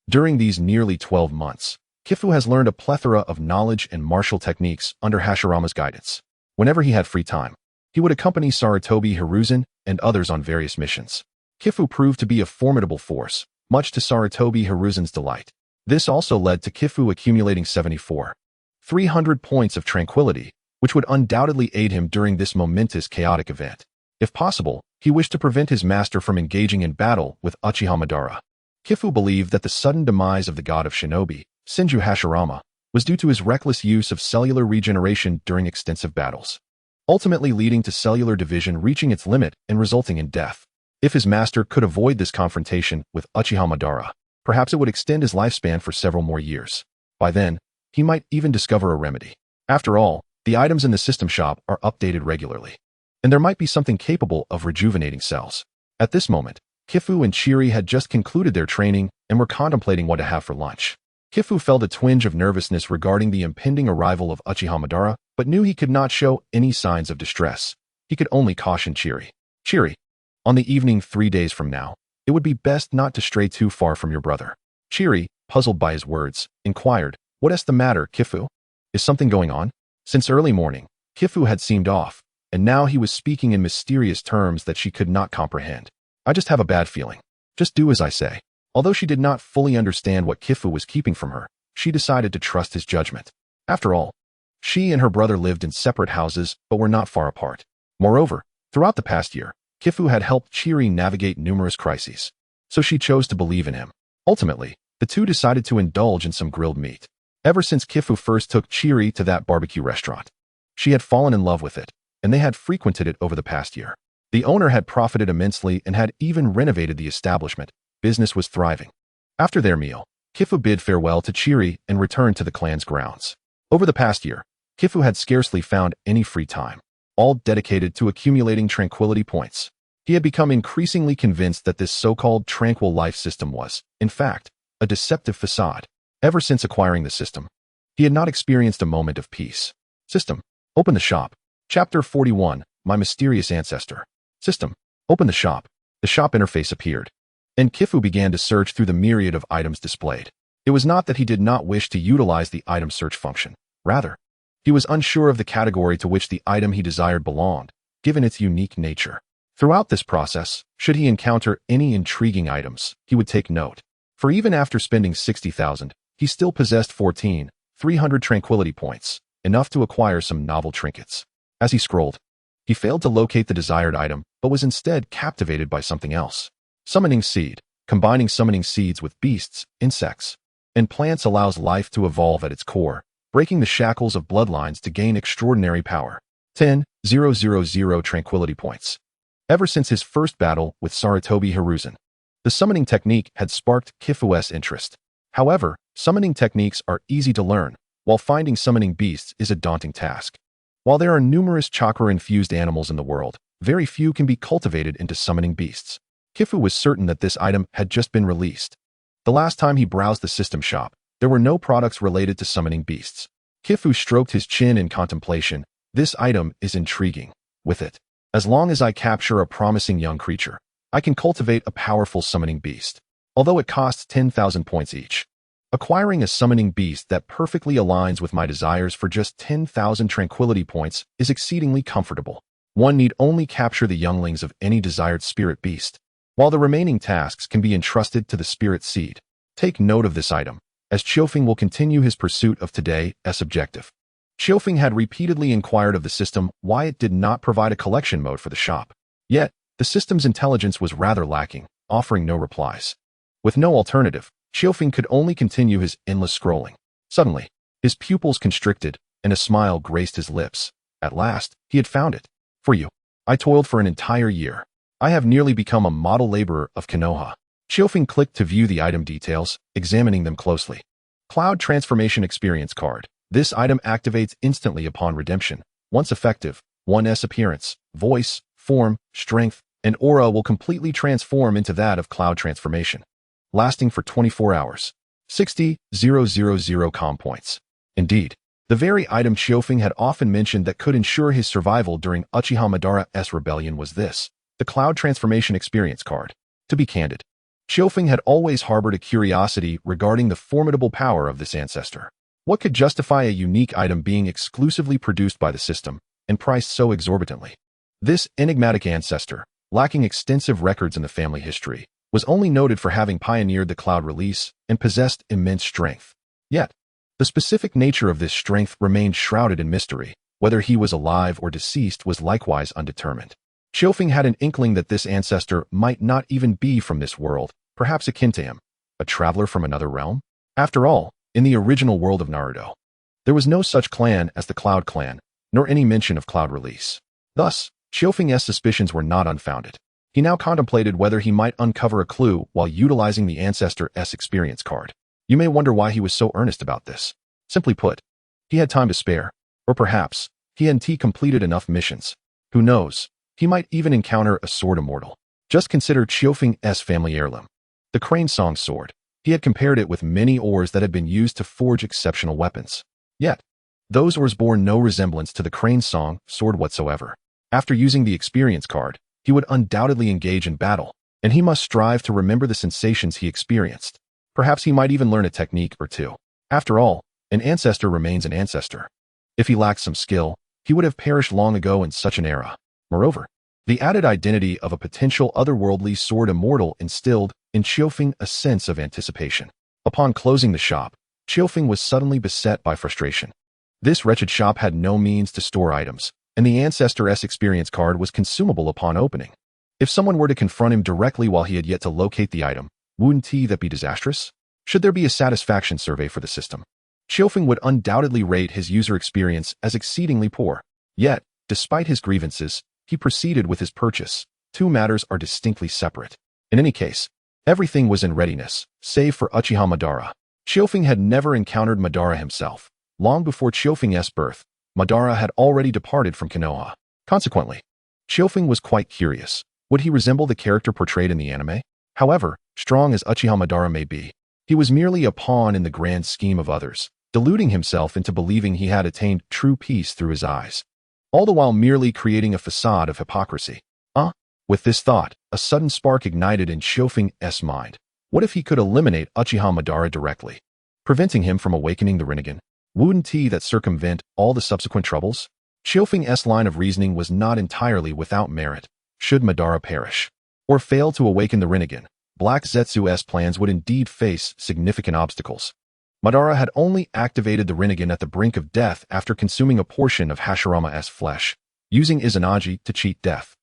Speaker 1: During these nearly 12 months, Kifu has learned a plethora of knowledge and martial techniques under Hashirama's guidance. Whenever he had free time, he would accompany Sarutobi Hiruzen and others on various missions. Kifu proved to be a formidable force, much to Sarutobi Hiruzen's delight. This also led to Kifu accumulating 300 points of tranquility, which would undoubtedly aid him during this momentous chaotic event. If possible, he wished to prevent his master from engaging in battle with Uchiha Madara. Kifu believed that the sudden demise of the god of shinobi, Senju Hashirama, was due to his reckless use of cellular regeneration during extensive battles, ultimately leading to cellular division reaching its limit and resulting in death. If his master could avoid this confrontation with Uchiha Madara, perhaps it would extend his lifespan for several more years. By then, he might even discover a remedy. After all, the items in the system shop are updated regularly, and there might be something capable of rejuvenating cells. At this moment, Kifu and Chiri had just concluded their training and were contemplating what to have for lunch. Kifu felt a twinge of nervousness regarding the impending arrival of Uchiha Madara, but knew he could not show any signs of distress. He could only caution Chiri. Chiri, on the evening 3 days from now, it would be best not to stray too far from your brother. Chiri, puzzled by his words, inquired, "What is the matter, Kifu? Is something going on?" Since early morning, Kifu had seemed off, and now he was speaking in mysterious terms that she could not comprehend. "I just have a bad feeling. Just do as I say." Although she did not fully understand what Kifu was keeping from her, she decided to trust his judgment. After all, she and her brother lived in separate houses but were not far apart. Moreover, throughout the past year, Kifu had helped Chiri navigate numerous crises, so she chose to believe in him. Ultimately, the two decided to indulge in some grilled meat. Ever since Kifu first took Chiri to that barbecue restaurant, she had fallen in love with it, and they had frequented it over the past year. The owner had profited immensely and had even renovated the establishment. Business was thriving. After their meal, Kifu bid farewell to Chiri and returned to the clan's grounds. Over the past year, Kifu had scarcely found any free time, all dedicated to accumulating tranquility points. He had become increasingly convinced that this so-called tranquil life system was, in fact, a deceptive facade. Ever since acquiring the system, he had not experienced a moment of peace. System, open the shop. Chapter 41, My Mysterious Ancestor. System, open the shop. The shop interface appeared, and Kifu began to search through the myriad of items displayed. It was not that he did not wish to utilize the item search function. Rather, he was unsure of the category to which the item he desired belonged, given its unique nature. Throughout this process, should he encounter any intriguing items, he would take note. For even after spending 60,000, he still possessed 300 tranquility points, enough to acquire some novel trinkets. As he scrolled, he failed to locate the desired item, but was instead captivated by something else. Summoning Seed. Combining summoning seeds with beasts, insects, and plants allows life to evolve at its core, breaking the shackles of bloodlines to gain extraordinary power. 10,000 tranquility points. Ever since his first battle with Sarutobi Hiruzen, the summoning technique had sparked Kifu's interest. However, summoning techniques are easy to learn, while finding summoning beasts is a daunting task. While there are numerous chakra-infused animals in the world, very few can be cultivated into summoning beasts. Kifu was certain that this item had just been released. The last time he browsed the system shop, there were no products related to summoning beasts. Kifu stroked his chin in contemplation. This item is intriguing. With it, as long as I capture a promising young creature, I can cultivate a powerful summoning beast. Although it costs 10,000 points each, acquiring a summoning beast that perfectly aligns with my desires for just 10,000 tranquility points is exceedingly comfortable. One need only capture the younglings of any desired spirit beast, while the remaining tasks can be entrusted to the spirit seed. Take note of this item, as Qiufeng will continue his pursuit of today's objective. Qiufeng had repeatedly inquired of the system why it did not provide a collection mode for the shop. Yet, the system's intelligence was rather lacking, offering no replies. With no alternative, Qiufeng could only continue his endless scrolling. Suddenly, his pupils constricted, and a smile graced his lips. At last, he had found it. For you. I toiled for an entire year. I have nearly become a model laborer of Konoha. Qiufeng clicked to view the item details, examining them closely. Cloud Transformation Experience Card. This item activates instantly upon redemption. Once effective, one's appearance, voice, form, strength, and aura will completely transform into that of Cloud Transformation, lasting for 24 hours. 60,000 comm points. Indeed, the very item Chiofeng had often mentioned that could ensure his survival during Uchiha Madara's rebellion was this, the Cloud Transformation Experience card. To be candid, Chiofeng had always harbored a curiosity regarding the formidable power of this ancestor. What could justify a unique item being exclusively produced by the system and priced so exorbitantly? This enigmatic ancestor, lacking extensive records in the family history, was only noted for having pioneered the cloud release and possessed immense strength. Yet, the specific nature of this strength remained shrouded in mystery. Whether he was alive or deceased was likewise undetermined. Chiofeng had an inkling that this ancestor might not even be from this world, perhaps akin to him, a traveler from another realm. After all, in the original world of Naruto, there was no such clan as the Cloud Clan, nor any mention of cloud release. Thus, Chiofeng's suspicions were not unfounded. He now contemplated whether he might uncover a clue while utilizing the Ancestor's experience card. You may wonder why he was so earnest about this. Simply put, he had time to spare, or perhaps he hadn't completed enough missions. Who knows, he might even encounter a sword immortal. Just consider Chiofeng's family heirloom, the Crane Song sword. He had compared it with many ores that had been used to forge exceptional weapons. Yet, those ores bore no resemblance to the Crane Song sword whatsoever. After using the experience card, he would undoubtedly engage in battle, and he must strive to remember the sensations he experienced. Perhaps he might even learn a technique or two. After all, an ancestor remains an ancestor. If he lacked some skill, he would have perished long ago in such an era. Moreover, the added identity of a potential otherworldly sword immortal instilled in Chiofeng a sense of anticipation. Upon closing the shop, Chiofeng was suddenly beset by frustration. This wretched shop had no means to store items, and the Ancestor's experience card was consumable upon opening. If someone were to confront him directly while he had yet to locate the item, wouldn't that be disastrous? Should there be a satisfaction survey for the system? Chiofeng would undoubtedly rate his user experience as exceedingly poor. Yet, despite his grievances, he proceeded with his purchase. Two matters are distinctly separate. In any case, everything was in readiness, save for Uchiha Madara. Chiofeng had never encountered Madara himself. Long before Chiofeng's birth, Madara had already departed from Konoha. Consequently, Chiofeng was quite curious. Would he resemble the character portrayed in the anime? However, strong as Uchiha Madara may be, he was merely a pawn in the grand scheme of others, deluding himself into believing he had attained true peace through his eyes, all the while merely creating a facade of hypocrisy. With this thought, a sudden spark ignited in Chiofeng's mind. What if he could eliminate Uchiha Madara directly, preventing him from awakening the Rinnegan? Wouldn't that circumvent all the subsequent troubles? Chiofeng's line of reasoning was not entirely without merit. Should Madara perish, or fail to awaken the Rinnegan, Black Zetsu's plans would indeed face significant obstacles. Madara had only activated the Rinnegan at the brink of death after consuming a portion of Hashirama's flesh, using Izanagi to cheat death,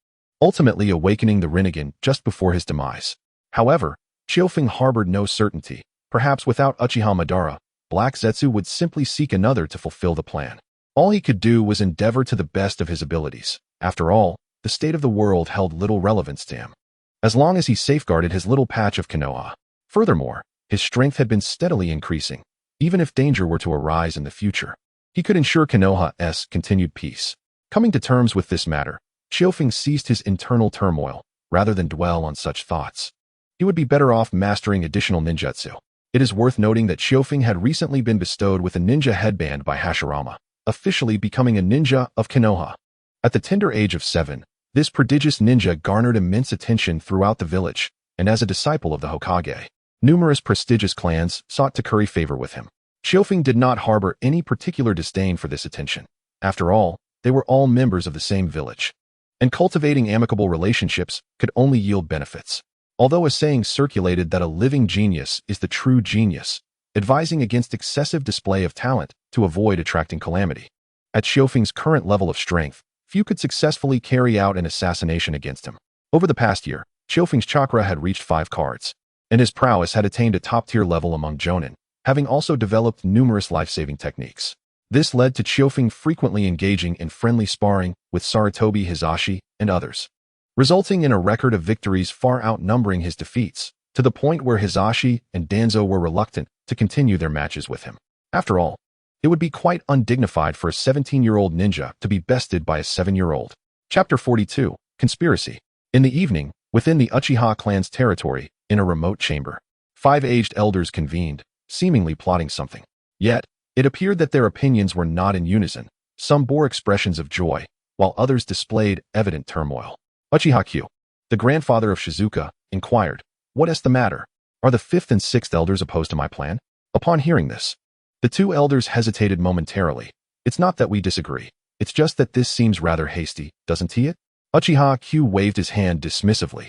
Speaker 1: ultimately awakening the Rinnegan just before his demise. However, Chiofeng harbored no certainty. Perhaps without Uchiha Madara, Black Zetsu would simply seek another to fulfill the plan. All he could do was endeavor to the best of his abilities. After all, the state of the world held little relevance to him, as long as he safeguarded his little patch of Konoha. Furthermore, his strength had been steadily increasing. Even if danger were to arise in the future, he could ensure Konoha's continued peace. Coming to terms with this matter, Chiofeng ceased his internal turmoil, rather than dwell on such thoughts. He would be better off mastering additional ninjutsu. It is worth noting that Chiofeng had recently been bestowed with a ninja headband by Hashirama, officially becoming a ninja of Konoha. At the tender age of 7, this prodigious ninja garnered immense attention throughout the village, and as a disciple of the Hokage, numerous prestigious clans sought to curry favor with him. Chiofeng did not harbor any particular disdain for this attention. After all, they were all members of the same village, and cultivating amicable relationships could only yield benefits. Although a saying circulated that a living genius is the true genius, advising against excessive display of talent to avoid attracting calamity. At Chiofeng's current level of strength, few could successfully carry out an assassination against him. Over the past year, Chiofeng's chakra had reached 5 cards, and his prowess had attained a top-tier level among Jonin, having also developed numerous life-saving techniques. This led to Chiofeng frequently engaging in friendly sparring with Sarutobi Hisashi and others, resulting in a record of victories far outnumbering his defeats, to the point where Hisashi and Danzo were reluctant to continue their matches with him. After all, it would be quite undignified for a 17-year-old ninja to be bested by a 7-year-old. Chapter 42, Conspiracy. In the evening, within the Uchiha clan's territory, in a remote chamber, 5 aged elders convened, seemingly plotting something. Yet, it appeared that their opinions were not in unison. Some bore expressions of joy, while others displayed evident turmoil. Uchiha Q, the grandfather of Shizuka, inquired, "What is the matter? Are the fifth and sixth elders opposed to my plan?" Upon hearing this, the two elders hesitated momentarily. "It's not that we disagree. It's just that this seems rather hasty, doesn't it?" Uchiha Q waved his hand dismissively,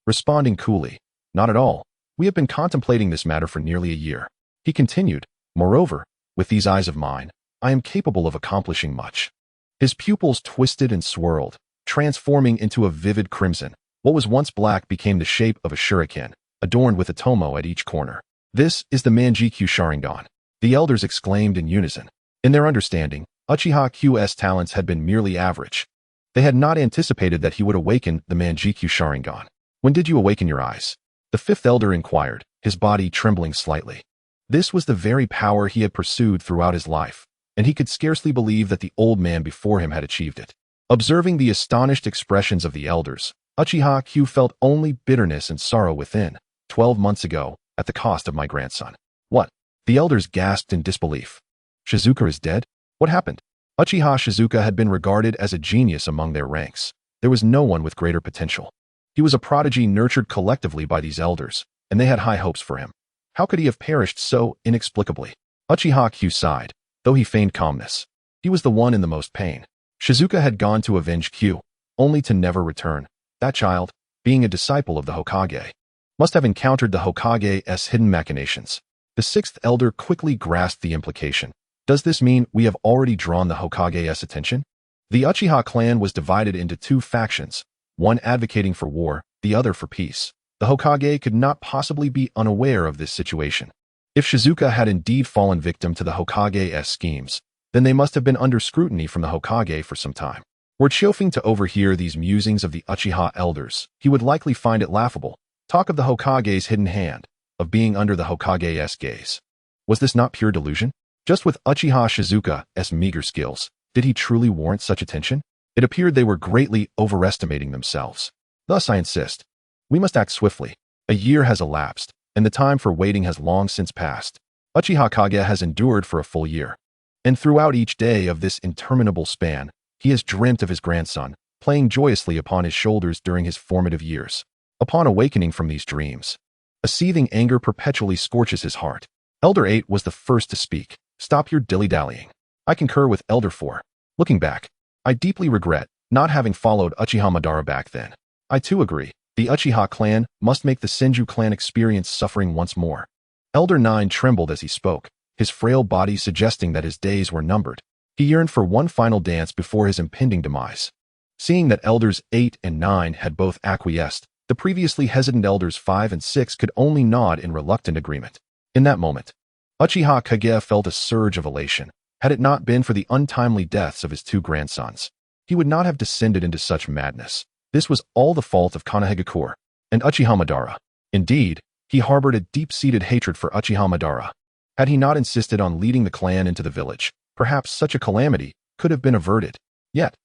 Speaker 1: responding coolly, "Not at all. We have been contemplating this matter for nearly a year." He continued, "Moreover, with these eyes of mine, I am capable of accomplishing much." His pupils twisted and swirled, transforming into a vivid crimson. What was once black became the shape of a shuriken, adorned with a tomo at each corner. "This is the Manjikyu Sharingan," the elders exclaimed in unison. In their understanding, Uchiha Q's talents had been merely average. They had not anticipated that he would awaken the Manjikyu Sharingan. "When did you awaken your eyes?" the fifth elder inquired, his body trembling slightly. This was the very power he had pursued throughout his life, and he could scarcely believe that the old man before him had achieved it. Observing the astonished expressions of the elders, Uchiha Q felt only bitterness and sorrow within. 12 months ago, at the cost of my grandson." "What?" the elders gasped in disbelief. "Shizuka is dead? What happened?" Uchiha Shizuka had been regarded as a genius among their ranks. There was no one with greater potential. He was a prodigy nurtured collectively by these elders, and they had high hopes for him. How could he have perished so inexplicably? Uchiha Q sighed, though he feigned calmness. He was the one in the most pain. Shizuka had gone to avenge Q, only to never return. That child, being a disciple of the Hokage, must have encountered the Hokage's hidden machinations. The sixth elder quickly grasped the implication. "Does this mean we have already drawn the Hokage's attention?" The Uchiha clan was divided into two factions, one advocating for war, the other for peace. The Hokage could not possibly be unaware of this situation. If Shizuka had indeed fallen victim to the Hokage's schemes, then they must have been under scrutiny from the Hokage for some time. Were Chofing to overhear these musings of the Uchiha elders, he would likely find it laughable. Talk of the Hokage's hidden hand, of being under the Hokage's gaze. Was this not pure delusion? Just with Uchiha Shizuka's meager skills, did he truly warrant such attention? It appeared they were greatly overestimating themselves. Thus I insist. We must act swiftly. A year has elapsed, and the time for waiting has long since passed. Uchiha Kage has endured for a full year. And throughout each day of this interminable span, he has dreamt of his grandson, playing joyously upon his shoulders during his formative years. Upon awakening from these dreams, a seething anger perpetually scorches his heart. Elder 8 was the first to speak. "Stop your dilly-dallying." I concur with Elder 4. Looking back, I deeply regret not having followed Uchiha Madara back then. I too agree. The Uchiha clan must make the Senju clan experience suffering once more. Elder 9 trembled as he spoke, his frail body suggesting that his days were numbered. He yearned for one final dance before his impending demise. Seeing that Elders 8 and 9 had both acquiesced, the previously hesitant Elders 5 and 6 could only nod in reluctant agreement. In that moment, Uchiha Kage felt a surge of elation. Had it not been for the untimely deaths of his two grandsons, he would not have descended into such madness. This was all the fault of Konoha and Uchiha Madara. Indeed, he harbored a deep-seated hatred for Uchiha Madara. Had he not insisted on leading the clan into the village, perhaps such a calamity could have been averted. Yet,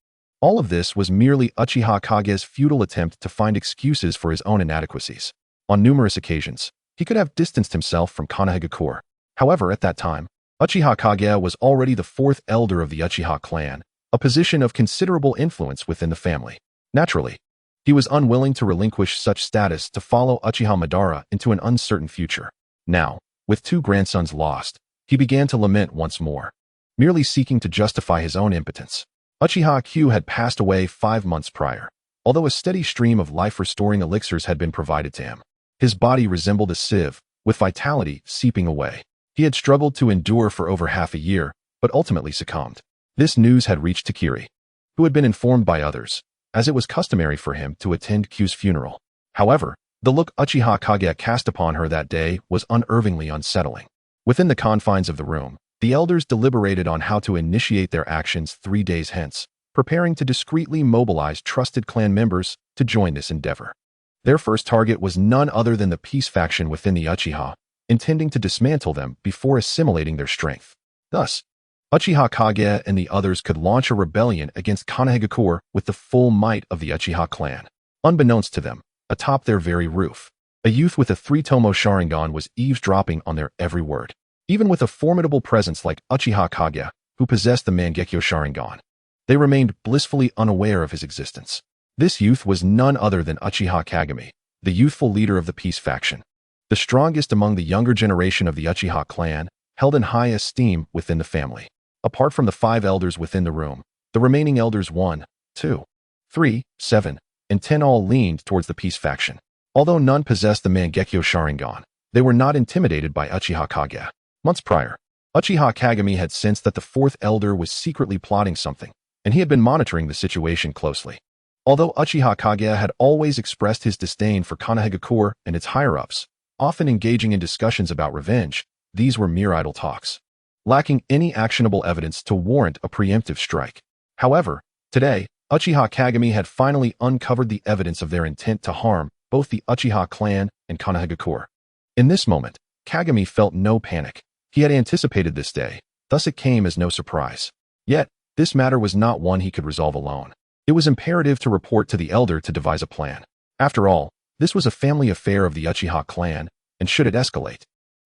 Speaker 1: all of this was merely Uchiha Kage's futile attempt to find excuses for his own inadequacies. On numerous occasions, he could have distanced himself from Konoha. However, at that time, Uchiha Kage was already the fourth elder of the Uchiha clan, a position of considerable influence within the family. Naturally, he was unwilling to relinquish such status to follow Uchiha Madara into an uncertain future. Now, with two grandsons lost, he began to lament once more, merely seeking to justify his own impotence. Uchiha Q had passed away 5 months prior, although a steady stream of life-restoring elixirs had been provided to him. His body resembled a sieve, with vitality seeping away. He had struggled to endure for over half a year, but ultimately succumbed. This news had reached Takiri, who had been informed by others, as it was customary for him to attend Q's funeral. However, the look Uchiha Kage cast upon her that day was unnervingly unsettling. Within the confines of the room, the elders deliberated on how to initiate their actions 3 days hence, preparing to discreetly mobilize trusted clan members to join this endeavor. Their first target was none other than the peace faction within the Uchiha, intending to dismantle them before assimilating their strength. Thus, Uchiha Kage and the others could launch a rebellion against Konoha with the full might of the Uchiha clan. Unbeknownst to them, atop their very roof, a youth with a 3-tomo Sharingan was eavesdropping on their every word. Even with a formidable presence like Uchiha Kage, who possessed the Mangekyo Sharingan, they remained blissfully unaware of his existence. This youth was none other than Uchiha Kagami, the youthful leader of the Peace faction. The strongest among the younger generation of the Uchiha clan, held in high esteem within the family. Apart from the 5 elders within the room, the remaining elders 1, 2, 3, 7, and 10 all leaned towards the Peace faction. Although none possessed the Mangekyo Sharingan, they were not intimidated by Uchiha Kage. Months prior, Uchiha Kagami had sensed that the 4th elder was secretly plotting something, and he had been monitoring the situation closely. Although Uchiha Kage had always expressed his disdain for Konoha and its higher-ups, often engaging in discussions about revenge, these were mere idle talks, lacking any actionable evidence to warrant a preemptive strike. However, today, Uchiha Kagami had finally uncovered the evidence of their intent to harm both the Uchiha clan and Konoha. In this moment, Kagami felt no panic. He had anticipated this day, thus it came as no surprise. Yet, this matter was not one he could resolve alone. It was imperative to report to the elder to devise a plan. After all, this was a family affair of the Uchiha clan, and should it escalate,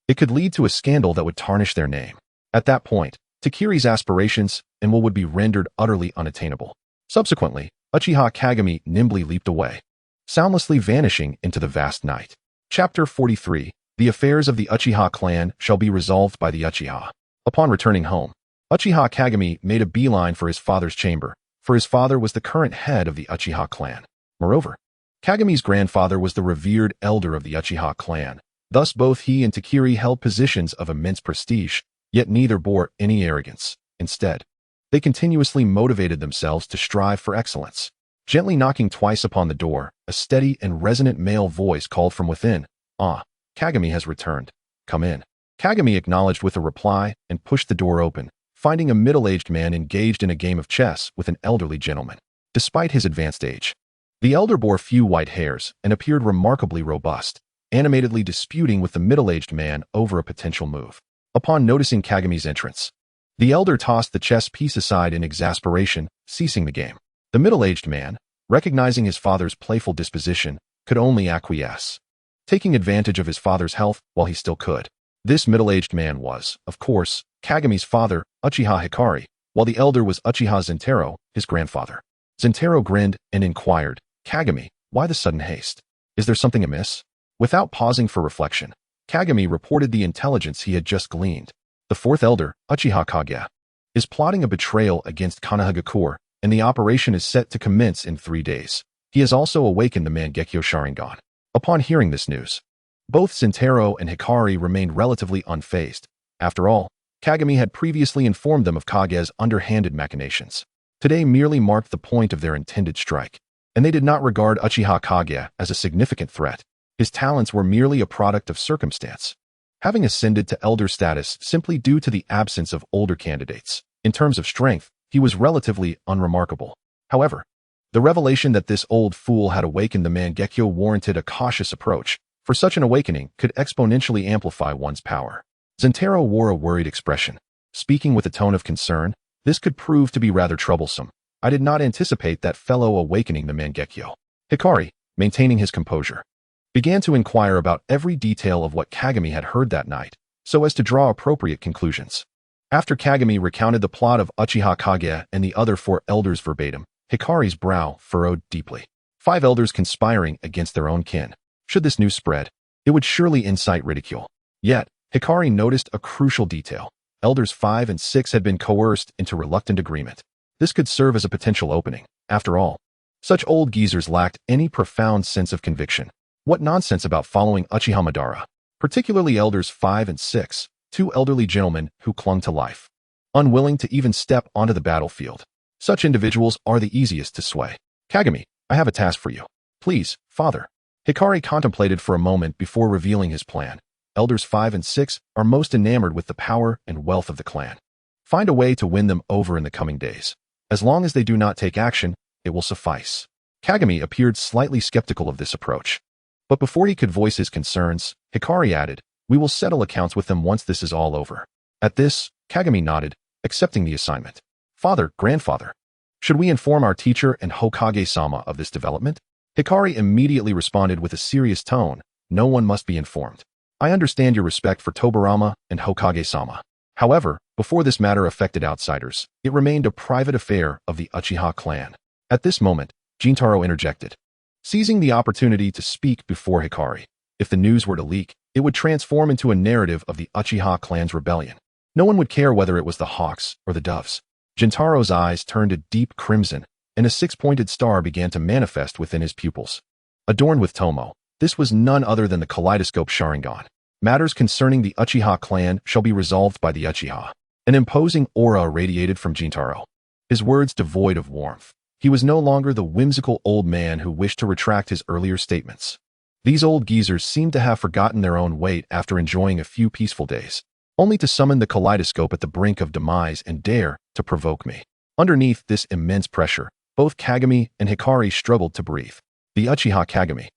Speaker 1: it could lead to a scandal that would tarnish their name. At that point, Takiri's aspirations and will would be rendered utterly unattainable. Subsequently, Uchiha Kagami nimbly leaped away, soundlessly vanishing into the vast night. Chapter 43. The affairs of the Uchiha clan shall be resolved by the Uchiha. Upon returning home, Uchiha Kagami made a beeline for his father's chamber, for his father was the current head of the Uchiha clan. Moreover, Kagami's grandfather was the revered elder of the Uchiha clan. Thus both he and Takiri held positions of immense prestige, yet neither bore any arrogance. Instead, they continuously motivated themselves to strive for excellence. Gently knocking twice upon the door, a steady and resonant male voice called from within, "Ah, Kagami has returned. Come in." Kagami acknowledged with a reply and pushed the door open, finding a middle-aged man engaged in a game of chess with an elderly gentleman. Despite his advanced age, the elder bore few white hairs and appeared remarkably robust, animatedly disputing with the middle-aged man over a potential move. Upon noticing Kagami's entrance, the elder tossed the chess piece aside in exasperation, ceasing the game. The middle-aged man, recognizing his father's playful disposition, could only acquiesce, taking advantage of his father's health while he still could. This middle-aged man was, of course, Kagami's father, Uchiha Hikari, while the elder was Uchiha Zentaro, his grandfather. Zentaro grinned and inquired, "Kagami, why the sudden haste? Is there something amiss?" Without pausing for reflection, Kagami reported the intelligence he had just gleaned. The 4th elder, Uchiha Kage, is plotting a betrayal against Konoha, and the operation is set to commence in 3 days. He has also awakened the Mangekyo Sharingan. Upon hearing this news, both Zentaro and Hikari remained relatively unfazed. After all, Kagami had previously informed them of Kage's underhanded machinations. Today merely marked the point of their intended strike, and they did not regard Uchiha Kage as a significant threat. His talents were merely a product of circumstance, having ascended to elder status simply due to the absence of older candidates. In terms of strength, he was relatively unremarkable. However, the revelation that this old fool had awakened the Mangekyo warranted a cautious approach, for such an awakening could exponentially amplify one's power. Zentaro wore a worried expression, speaking with a tone of concern. "This could prove to be rather troublesome. I did not anticipate that fellow awakening the Mangekyo." Hikari, maintaining his composure, began to inquire about every detail of what Kagami had heard that night, so as to draw appropriate conclusions. After Kagami recounted the plot of Uchiha Kage and the other 4 elders verbatim, Hikari's brow furrowed deeply. 5 elders conspiring against their own kin. Should this news spread, it would surely incite ridicule. Yet, Hikari noticed a crucial detail. Elders 5 and 6 had been coerced into reluctant agreement. This could serve as a potential opening. After all, such old geezers lacked any profound sense of conviction. What nonsense about following Uchiha Madara, particularly elders 5 and 6, 2 elderly gentlemen who clung to life, unwilling to even step onto the battlefield. Such individuals are the easiest to sway. "Kagami, I have a task for you." "Please, father." Hikari contemplated for a moment before revealing his plan. Elders 5 and 6 are most enamored with the power and wealth of the clan. Find a way to win them over in the coming days. As long as they do not take action, it will suffice. Kagami appeared slightly skeptical of this approach. But before he could voice his concerns, Hikari added, "We will settle accounts with them once this is all over." At this, Kagami nodded, accepting the assignment. "Father, grandfather, should we inform our teacher and Hokage-sama of this development?" Hikari immediately responded with a serious tone, "No one must be informed. I understand your respect for Tobirama and Hokage-sama. However, before this matter affected outsiders, it remained a private affair of the Uchiha clan. At this moment, Jintaro interjected, seizing the opportunity to speak before Hikari. If the news were to leak, it would transform into a narrative of the Uchiha clan's rebellion. No one would care whether it was the hawks or the doves. Jintaro's eyes turned a deep crimson, and a six-pointed star began to manifest within his pupils. Adorned with Tomo, this was none other than the kaleidoscope Sharingan. Matters concerning the Uchiha clan shall be resolved by the Uchiha. An imposing aura radiated from Jintaro. His words devoid of warmth. He was no longer the whimsical old man who wished to retract his earlier statements. These old geezers seemed to have forgotten their own weight after enjoying a few peaceful days, only to summon the kaleidoscope at the brink of demise and dare to provoke me. Underneath this immense pressure, both Kagami and Hikari struggled to breathe. The Uchiha Kagami,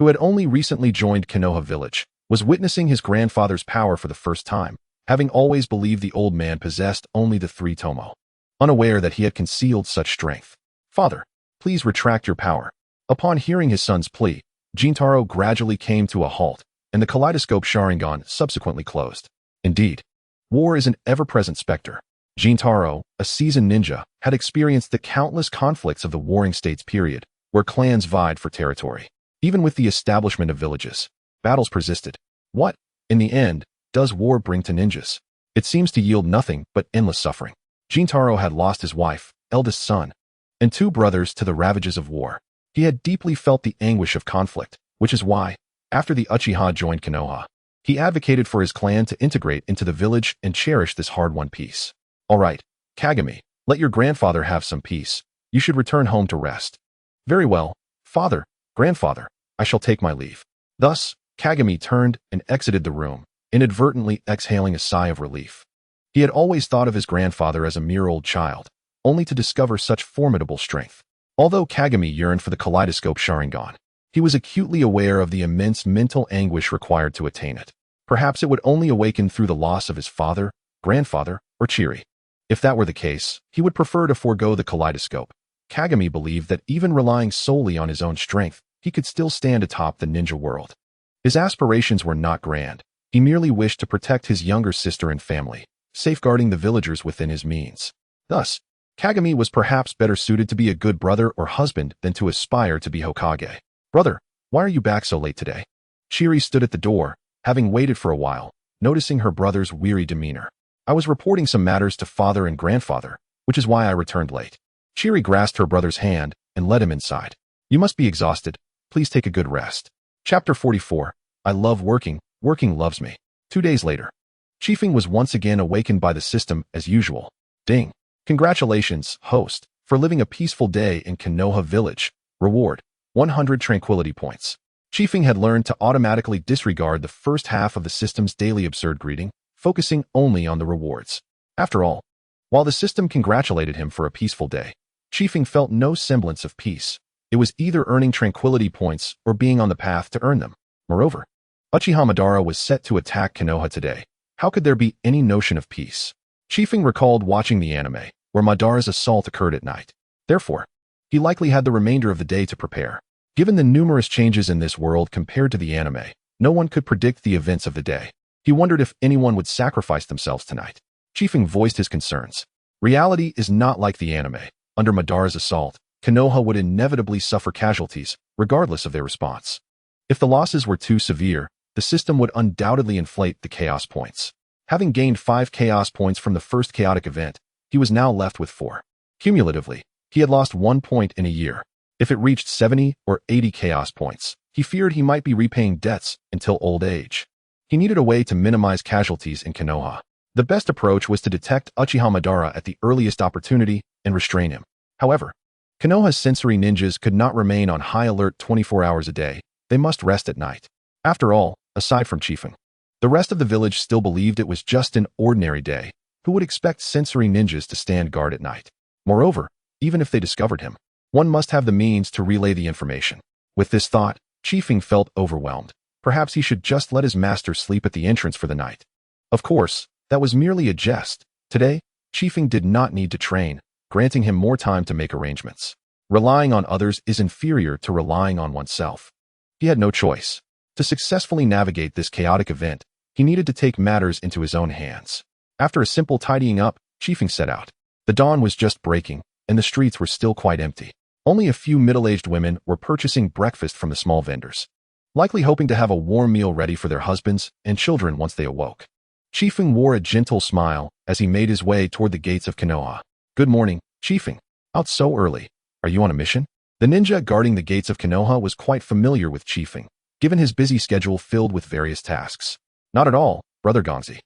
Speaker 1: who had only recently joined Konoha village, was witnessing his grandfather's power for the first time, having always believed the old man possessed only the three Tomo, unaware that he had concealed such strength. Father, please retract your power. Upon hearing his son's plea, Jintaro gradually came to a halt, and the kaleidoscope Sharingan subsequently closed. Indeed, war is an ever-present specter. Jintaro, a seasoned ninja, had experienced the countless conflicts of the Warring States period, where clans vied for territory. Even with the establishment of villages, battles persisted. What, in the end, does war bring to ninjas? It seems to yield nothing but endless suffering. Jintaro had lost his wife, eldest son, and two brothers to the ravages of war. He had deeply felt the anguish of conflict, which is why, after the Uchiha joined Konoha, he advocated for his clan to integrate into the village and cherish this hard-won peace. All right, Kagami, let your grandfather have some peace. You should return home to rest. Very well, father, grandfather, I shall take my leave. Thus, Kagami turned and exited the room, inadvertently exhaling a sigh of relief. He had always thought of his grandfather as a mere old child, only to discover such formidable strength. Although Kagami yearned for the kaleidoscope Sharingan, he was acutely aware of the immense mental anguish required to attain it. Perhaps it would only awaken through the loss of his father, grandfather, or Chiri. If that were the case, he would prefer to forego the kaleidoscope. Kagami believed that even relying solely on his own strength, he could still stand atop the ninja world. His aspirations were not grand. He merely wished to protect his younger sister and family, safeguarding the villagers within his means. Thus, Kagami was perhaps better suited to be a good brother or husband than to aspire to be Hokage. Brother, why are you back so late today? Chiri stood at the door, having waited for a while, noticing her brother's weary demeanor. I was reporting some matters to father and grandfather, which is why I returned late. Chiri grasped her brother's hand and led him inside. You must be exhausted. Please take a good rest. Chapter 44. I love working. Working loves me. 2 days later. Chiefing was once again awakened by the system as usual. Ding. Congratulations, host, for living a peaceful day in Konoha village. Reward, 100 tranquility points. Chiefing had learned to automatically disregard the first half of the system's daily absurd greeting, focusing only on the rewards. After all, while the system congratulated him for a peaceful day, Chiefing felt no semblance of peace. It was either earning tranquility points or being on the path to earn them. Moreover, Uchiha Madara was set to attack Konoha today. How could there be any notion of peace? Chiefing recalled watching the anime, where Madara's assault occurred at night. Therefore, he likely had the remainder of the day to prepare. Given the numerous changes in this world compared to the anime, no one could predict the events of the day. He wondered if anyone would sacrifice themselves tonight. Chiefing voiced his concerns. Reality is not like the anime. Under Madara's assault, Konoha would inevitably suffer casualties, regardless of their response. If the losses were too severe, the system would undoubtedly inflate the chaos points. Having gained 5 chaos points from the first chaotic event, he was now left with 4. Cumulatively, he had lost 1 point in a year. If it reached 70 or 80 chaos points, he feared he might be repaying debts until old age. He needed a way to minimize casualties in Konoha. The best approach was to detect Uchiha Madara at the earliest opportunity and restrain him. However, Konoha's sensory ninjas could not remain on high alert 24 hours a day. They must rest at night. After all, aside from Chiefing, the rest of the village still believed it was just an ordinary day. Who would expect sensory ninjas to stand guard at night? Moreover, even if they discovered him, one must have the means to relay the information. With this thought, Chiefing felt overwhelmed. Perhaps he should just let his master sleep at the entrance for the night. Of course, that was merely a jest. Today, Chiefing did not need to train, granting him more time to make arrangements. Relying on others is inferior to relying on oneself. He had no choice. To successfully navigate this chaotic event, he needed to take matters into his own hands. After a simple tidying up, Chiefing set out. The dawn was just breaking, and the streets were still quite empty. Only a few middle-aged women were purchasing breakfast from the small vendors, likely hoping to have a warm meal ready for their husbands and children once they awoke. Chiefing wore a gentle smile as he made his way toward the gates of Konoha. "Good morning, Chiefing. Out so early. Are you on a mission?" The ninja guarding the gates of Konoha was quite familiar with Chiefing, given his busy schedule filled with various tasks. "Not at all, Brother Gongzi.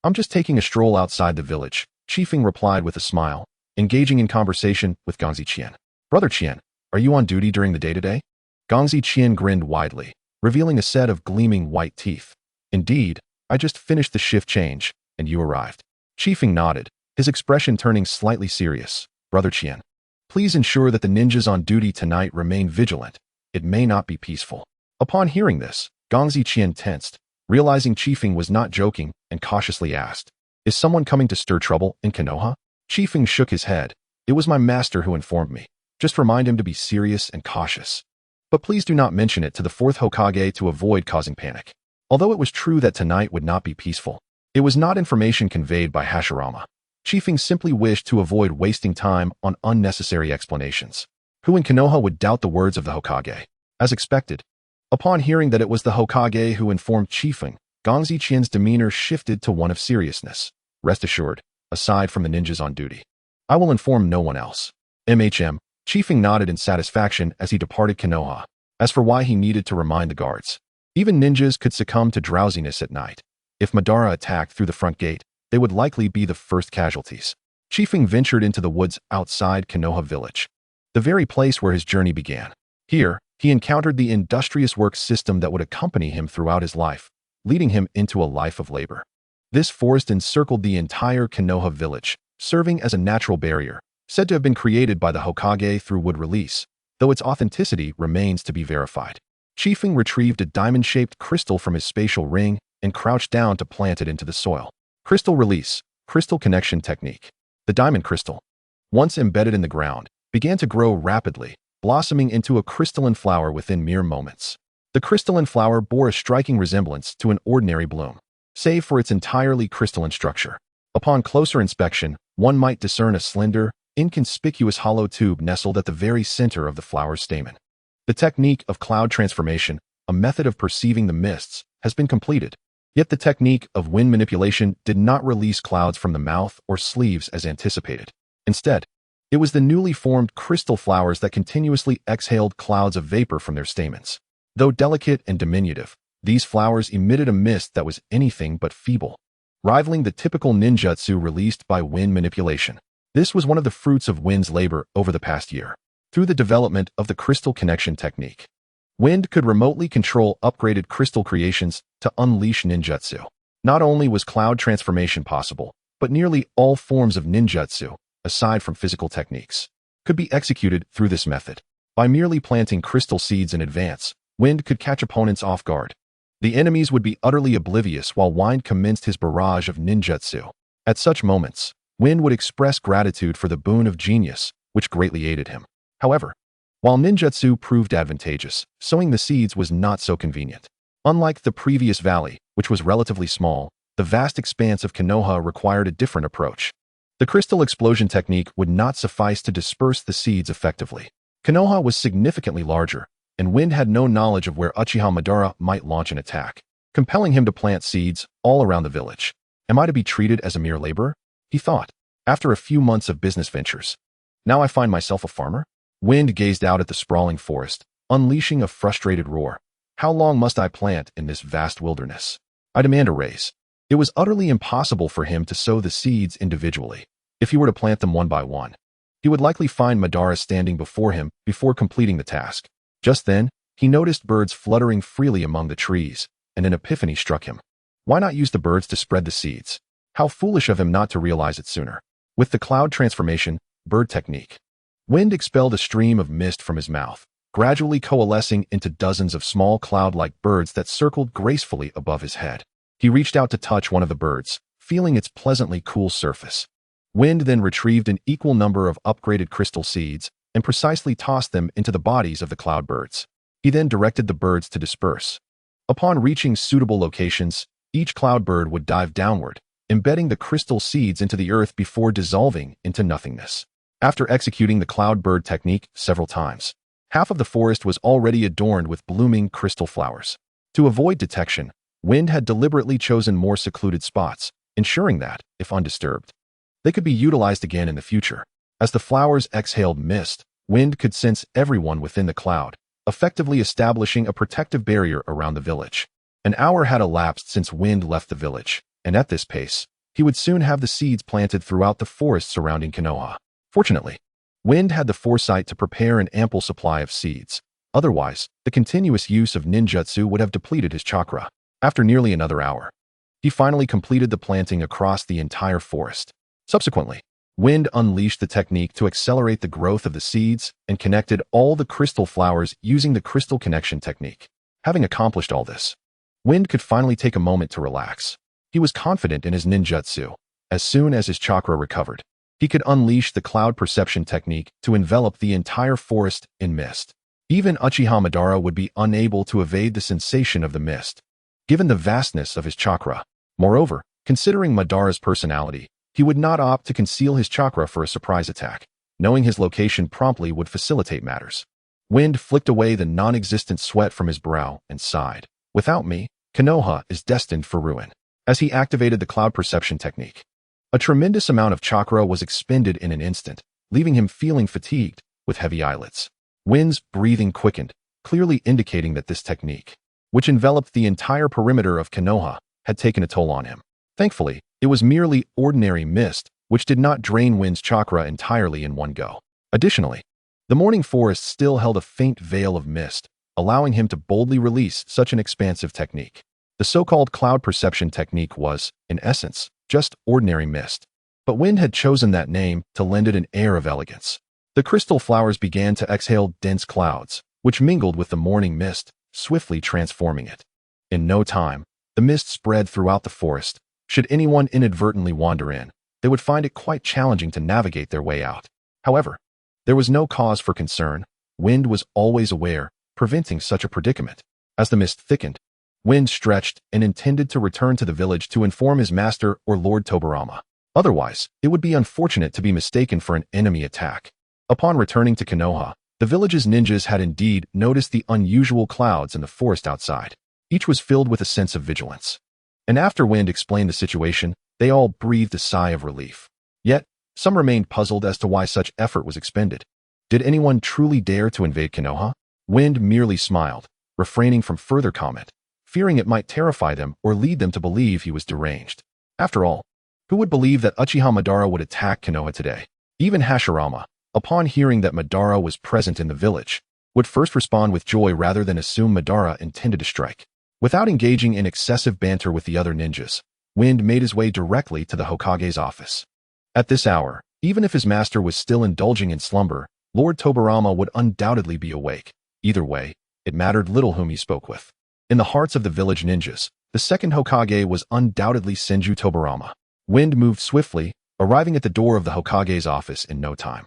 Speaker 1: I'm just taking a stroll outside the village," Chiefing replied with a smile, engaging in conversation with Gongzi Qian. "Brother Qian, are you on duty during the day today?" Gongzi Qian grinned widely, revealing a set of gleaming white teeth. "Indeed, I just finished the shift change, and you arrived." Chiefing nodded, his expression turning slightly serious. "Brother Qian, please ensure that the ninjas on duty tonight remain vigilant. It may not be peaceful." Upon hearing this, Gongzi Qian tensed, realizing Chiefing was not joking, and cautiously asked, "Is someone coming to stir trouble in Konoha?" Chiefing shook his head. "It was my master who informed me. Just remind him to be serious and cautious. But please do not mention it to the fourth Hokage to avoid causing panic." Although it was true that tonight would not be peaceful, it was not information conveyed by Hashirama. Chiefing simply wished to avoid wasting time on unnecessary explanations. Who in Konoha would doubt the words of the Hokage? As expected, upon hearing that it was the Hokage who informed Chiefing, Gongzi Qian's demeanor shifted to one of seriousness. "Rest assured, aside from the ninjas on duty, I will inform no one else." Chiefing nodded in satisfaction as he departed Konoha. As for why he needed to remind the guards, even ninjas could succumb to drowsiness at night. If Madara attacked through the front gate, they would likely be the first casualties. Chiefing ventured into the woods outside Konoha village, the very place where his journey began. Here, he encountered the industrious work system that would accompany him throughout his life, leading him into a life of labor. This forest encircled the entire Konoha village, serving as a natural barrier, said to have been created by the Hokage through wood release, though its authenticity remains to be verified. Chiefing retrieved a diamond-shaped crystal from his spatial ring and crouched down to plant it into the soil. Crystal release, crystal connection technique. The diamond crystal, once embedded in the ground, began to grow rapidly, blossoming into a crystalline flower within mere moments. The crystalline flower bore a striking resemblance to an ordinary bloom, save for its entirely crystalline structure. Upon closer inspection, one might discern a slender, inconspicuous hollow tube nestled at the very center of the flower's stamen. The technique of cloud transformation, a method of perceiving the mists, has been completed. Yet the technique of wind manipulation did not release clouds from the mouth or sleeves as anticipated. Instead, it was the newly formed crystal flowers that continuously exhaled clouds of vapor from their stamens. Though delicate and diminutive, these flowers emitted a mist that was anything but feeble, rivaling the typical ninjutsu released by wind manipulation. This was one of the fruits of Wind's labor over the past year. Through the development of the crystal connection technique, Wind could remotely control upgraded crystal creations to unleash ninjutsu. Not only was cloud transformation possible, but nearly all forms of ninjutsu, aside from physical techniques, could be executed through this method. By merely planting crystal seeds in advance, Wind could catch opponents off guard. The enemies would be utterly oblivious while Wind commenced his barrage of ninjutsu. At such moments, Wind would express gratitude for the boon of genius, which greatly aided him. However, while ninjutsu proved advantageous, sowing the seeds was not so convenient. Unlike the previous valley, which was relatively small, the vast expanse of Konoha required a different approach. The crystal explosion technique would not suffice to disperse the seeds effectively. Konoha was significantly larger, and Wind had no knowledge of where Uchiha Madara might launch an attack, compelling him to plant seeds all around the village. "Am I to be treated as a mere laborer?" he thought, after a few months of business ventures. "Now I find myself a farmer?" Wind gazed out at the sprawling forest, unleashing a frustrated roar. "How long must I plant in this vast wilderness? I demand a raise." It was utterly impossible for him to sow the seeds individually. If he were to plant them one by one, he would likely find Madara standing before him before completing the task. Just then, he noticed birds fluttering freely among the trees, and an epiphany struck him. Why not use the birds to spread the seeds? How foolish of him not to realize it sooner. With the cloud transformation, bird technique, Wind expelled a stream of mist from his mouth, gradually coalescing into dozens of small cloud-like birds that circled gracefully above his head. He reached out to touch one of the birds, feeling its pleasantly cool surface. Wind then retrieved an equal number of upgraded crystal seeds and precisely tossed them into the bodies of the cloud birds. He then directed the birds to disperse. Upon reaching suitable locations, each cloudbird would dive downward, embedding the crystal seeds into the earth before dissolving into nothingness. After executing the cloudbird technique several times, half of the forest was already adorned with blooming crystal flowers. To avoid detection, Wind had deliberately chosen more secluded spots, ensuring that, if undisturbed, they could be utilized again in the future. As the flowers exhaled mist, Wind could sense everyone within the cloud, effectively establishing a protective barrier around the village. An hour had elapsed since Wind left the village, and at this pace, he would soon have the seeds planted throughout the forest surrounding Konoha. Fortunately, Wind had the foresight to prepare an ample supply of seeds. Otherwise, the continuous use of ninjutsu would have depleted his chakra. After nearly another hour, he finally completed the planting across the entire forest. Subsequently, Wind unleashed the technique to accelerate the growth of the seeds and connected all the crystal flowers using the crystal connection technique. Having accomplished all this, Wind could finally take a moment to relax. He was confident in his ninjutsu. As soon as his chakra recovered, he could unleash the cloud perception technique to envelop the entire forest in mist. Even Uchiha Madara would be unable to evade the sensation of the mist, given the vastness of his chakra. Moreover, considering Madara's personality, he would not opt to conceal his chakra for a surprise attack. Knowing his location promptly would facilitate matters. Wind flicked away the non-existent sweat from his brow and sighed. Without me, Konoha is destined for ruin. As he activated the cloud perception technique, a tremendous amount of chakra was expended in an instant, leaving him feeling fatigued, with heavy eyelids. Wind's breathing quickened, clearly indicating that this technique, which enveloped the entire perimeter of Konoha, had taken a toll on him. Thankfully, it was merely ordinary mist, which did not drain Wind's chakra entirely in one go. Additionally, the morning forest still held a faint veil of mist, allowing him to boldly release such an expansive technique. The so-called cloud perception technique was, in essence, just ordinary mist. But Wind had chosen that name to lend it an air of elegance. The crystal flowers began to exhale dense clouds, which mingled with the morning mist, swiftly transforming it. In no time, the mist spread throughout the forest. Should anyone inadvertently wander in, they would find it quite challenging to navigate their way out. However, there was no cause for concern. Wind was always aware, preventing such a predicament. As the mist thickened, Wind stretched and intended to return to the village to inform his master or Lord Tobirama. Otherwise, it would be unfortunate to be mistaken for an enemy attack. Upon returning to Konoha, the village's ninjas had indeed noticed the unusual clouds in the forest outside. Each was filled with a sense of vigilance. And after Wind explained the situation, they all breathed a sigh of relief. Yet, some remained puzzled as to why such effort was expended. Did anyone truly dare to invade Konoha? Wind merely smiled, refraining from further comment, fearing it might terrify them or lead them to believe he was deranged. After all, who would believe that Uchiha Madara would attack Konoha today? Even Hashirama, upon hearing that Madara was present in the village, would first respond with joy rather than assume Madara intended to strike. Without engaging in excessive banter with the other ninjas, Wind made his way directly to the Hokage's office. At this hour, even if his master was still indulging in slumber, Lord Tobirama would undoubtedly be awake. Either way, it mattered little whom he spoke with. In the hearts of the village ninjas, the second Hokage was undoubtedly Senju Tobirama. Wind moved swiftly, arriving at the door of the Hokage's office in no time.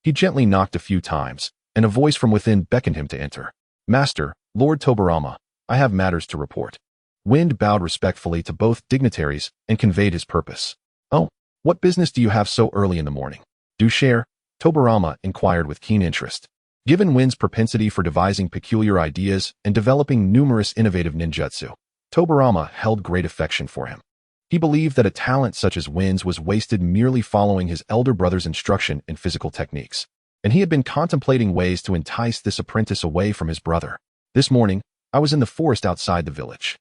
Speaker 1: He gently knocked a few times, and a voice from within beckoned him to enter. "Master, Lord Tobirama, I have matters to report." Wind bowed respectfully to both dignitaries and conveyed his purpose. "Oh, what business do you have so early in the morning? Do share?" Tobirama inquired with keen interest. Given Wind's propensity for devising peculiar ideas and developing numerous innovative ninjutsu, Tobirama held great affection for him. He believed that a talent such as Wind's was wasted merely following his elder brother's instruction in physical techniques, and he had been contemplating ways to entice this apprentice away from his brother. "This morning, I was in the forest outside the village."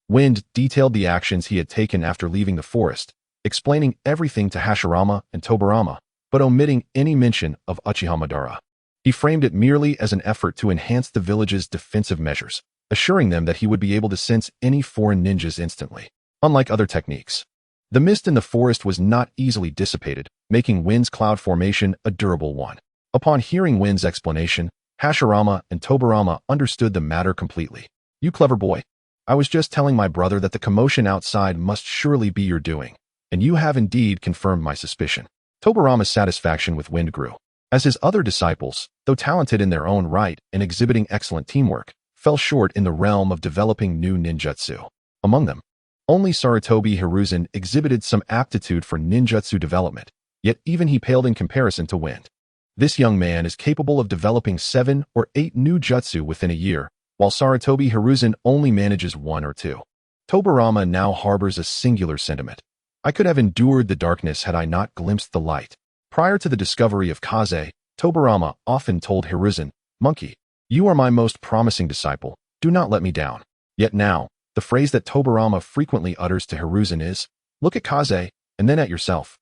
Speaker 1: Wind detailed the actions he had taken after leaving the forest, explaining everything to Hashirama and Tobirama, but omitting any mention of Uchiha Madara. He framed it merely as an effort to enhance the village's defensive measures, assuring them that he would be able to sense any foreign ninjas instantly. Unlike other techniques, the mist in the forest was not easily dissipated, making Wind's cloud formation a durable one. Upon hearing Wind's explanation, Hashirama and Tobirama understood the matter completely. "You clever boy. I was just telling my brother that the commotion outside must surely be your doing, and you have indeed confirmed my suspicion." Tobirama's satisfaction with Wind grew, as his other disciples, though talented in their own right and exhibiting excellent teamwork, fell short in the realm of developing new ninjutsu. Among them, only Sarutobi Hiruzen exhibited some aptitude for ninjutsu development, yet even he paled in comparison to Wind. This young man is capable of developing 7 or 8 new jutsu within a year, while Sarutobi Hiruzen only manages 1 or 2. Tobirama now harbors a singular sentiment. I could have endured the darkness had I not glimpsed the light. Prior to the discovery of Kaze, Tobirama often told Hiruzen, "Monkey, you are my most promising disciple, do not let me down." Yet now, the phrase that Tobirama frequently utters to Hiruzen is, "Look at Kaze, and then at yourself.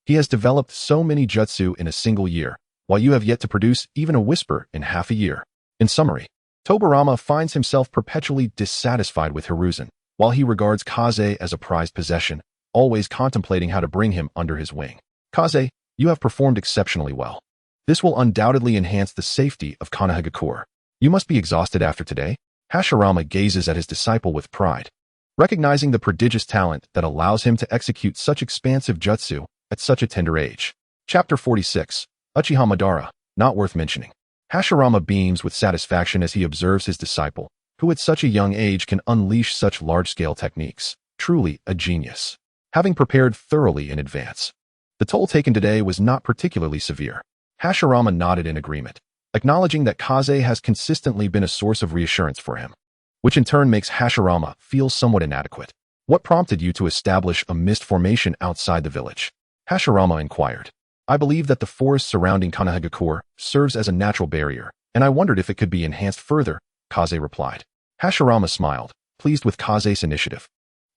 Speaker 1: He has developed so many jutsu in a single year, while you have yet to produce even a whisper in half a year." In summary, Tobirama finds himself perpetually dissatisfied with Hiruzen, while he regards Kaze as a prized possession, always contemplating how to bring him under his wing. "Kaze, you have performed exceptionally well. This will undoubtedly enhance the safety of Konoha. You must be exhausted after today." Hashirama gazes at his disciple with pride, recognizing the prodigious talent that allows him to execute such expansive jutsu at such a tender age. Chapter 46, Uchiha Madara, not worth mentioning. Hashirama beams with satisfaction as he observes his disciple, who at such a young age can unleash such large-scale techniques. Truly a genius. Having prepared thoroughly in advance, the toll taken today was not particularly severe. Hashirama nodded in agreement, acknowledging that Kaze has consistently been a source of reassurance for him, which in turn makes Hashirama feel somewhat inadequate. "What prompted you to establish a mist formation outside the village?" Hashirama inquired. "I believe that the forest surrounding Konoha serves as a natural barrier, and I wondered if it could be enhanced further," Kaze replied. Hashirama smiled, pleased with Kaze's initiative,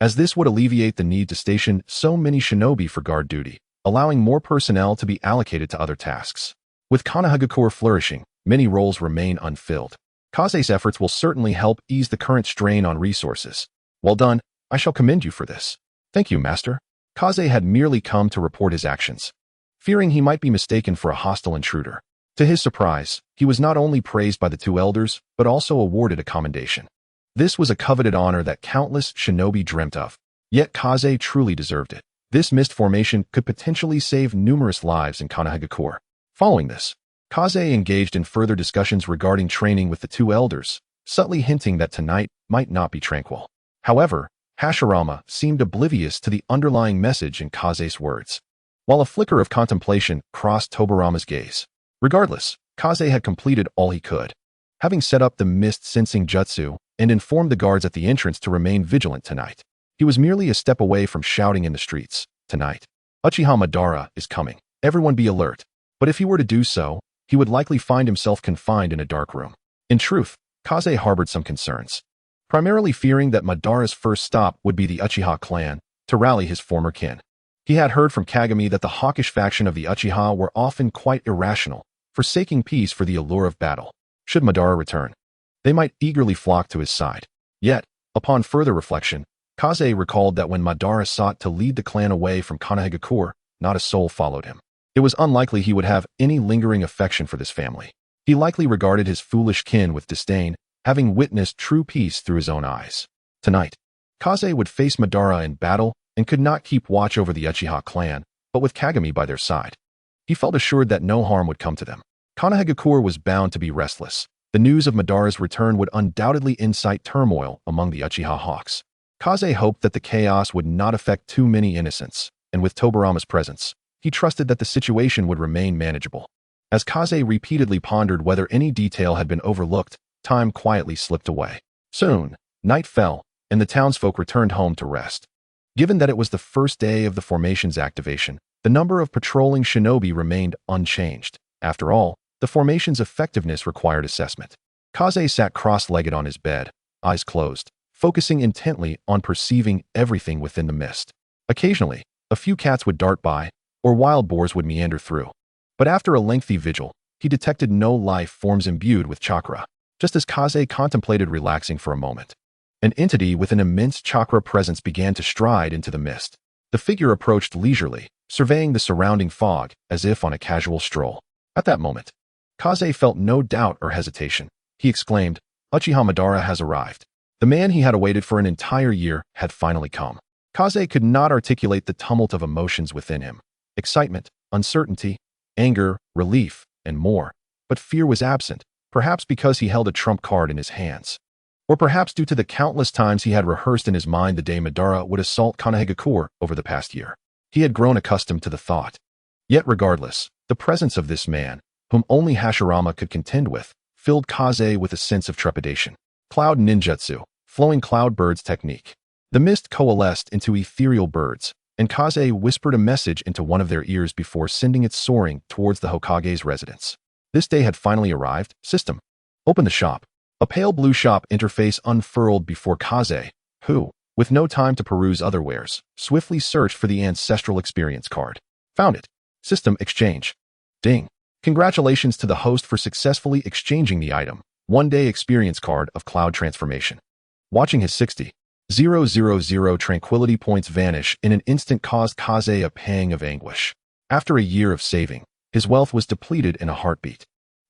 Speaker 1: as this would alleviate the need to station so many shinobi for guard duty, allowing more personnel to be allocated to other tasks. With Konoha flourishing, many roles remain unfilled. Kaze's efforts will certainly help ease the current strain on resources. "Well done, I shall commend you for this." "Thank you, master." Kaze had merely come to report his actions, fearing he might be mistaken for a hostile intruder. To his surprise, he was not only praised by the 2 elders, but also awarded a commendation. This was a coveted honor that countless shinobi dreamt of, yet Kaze truly deserved it. This mist formation could potentially save numerous lives in Konoha. Following this, Kaze engaged in further discussions regarding training with the 2 elders, subtly hinting that tonight might not be tranquil. However, Hashirama seemed oblivious to the underlying message in Kaze's words, while a flicker of contemplation crossed Tobirama's gaze. Regardless, Kaze had completed all he could, having set up the mist-sensing jutsu and informed the guards at the entrance to remain vigilant tonight. He was merely a step away from shouting in the streets, "Tonight, Uchiha Madara is coming. Everyone be alert." But if he were to do so, he would likely find himself confined in a dark room. In truth, Kaze harbored some concerns, primarily fearing that Madara's first stop would be the Uchiha clan to rally his former kin. He had heard from Kagami that the hawkish faction of the Uchiha were often quite irrational, forsaking peace for the allure of battle. Should Madara return, they might eagerly flock to his side. Yet, upon further reflection, Kaze recalled that when Madara sought to lead the clan away from Konoha, not a soul followed him. It was unlikely he would have any lingering affection for this family. He likely regarded his foolish kin with disdain, having witnessed true peace through his own eyes. Tonight, Kaze would face Madara in battle and could not keep watch over the Uchiha clan, but with Kagami by their side, he felt assured that no harm would come to them. Konoha was bound to be restless. The news of Madara's return would undoubtedly incite turmoil among the Uchiha Hawks. Kaze hoped that the chaos would not affect too many innocents, and with Tobirama's presence, he trusted that the situation would remain manageable. As Kaze repeatedly pondered whether any detail had been overlooked, time quietly slipped away. Soon, night fell, and the townsfolk returned home to rest. Given that it was the first day of the formation's activation, the number of patrolling shinobi remained unchanged. After all, the formation's effectiveness required assessment. Kaze sat cross-legged on his bed, eyes closed, focusing intently on perceiving everything within the mist. Occasionally, a few cats would dart by, or wild boars would meander through. But after a lengthy vigil, he detected no life forms imbued with chakra. Just as Kaze contemplated relaxing for a moment, an entity with an immense chakra presence began to stride into the mist. The figure approached leisurely, surveying the surrounding fog as if on a casual stroll. At that moment, Kaze felt no doubt or hesitation. He exclaimed, "Uchiha Madara has arrived." The man he had awaited for an entire year had finally come. Kaze could not articulate the tumult of emotions within him. Excitement, uncertainty, anger, relief, and more. But fear was absent, perhaps because he held a trump card in his hands. Or perhaps due to the countless times he had rehearsed in his mind the day Madara would assault Konoha over the past year. He had grown accustomed to the thought. Yet regardless, the presence of this man, whom only Hashirama could contend with, filled Kaze with a sense of trepidation. Cloud ninjutsu, flowing cloud birds technique. The mist coalesced into ethereal birds, and Kaze whispered a message into one of their ears before sending it soaring towards the Hokage's residence. This day had finally arrived. System. Open the shop. A pale blue shop interface unfurled before Kaze, who, with no time to peruse other wares, swiftly searched for the ancestral experience card. Found it. System exchange. Ding. Congratulations to the host for successfully exchanging the item. One-day experience card of cloud transformation. Watching his 60,000 tranquility points vanish in an instant caused Kaze a pang of anguish. After a year of saving, his wealth was depleted in a heartbeat.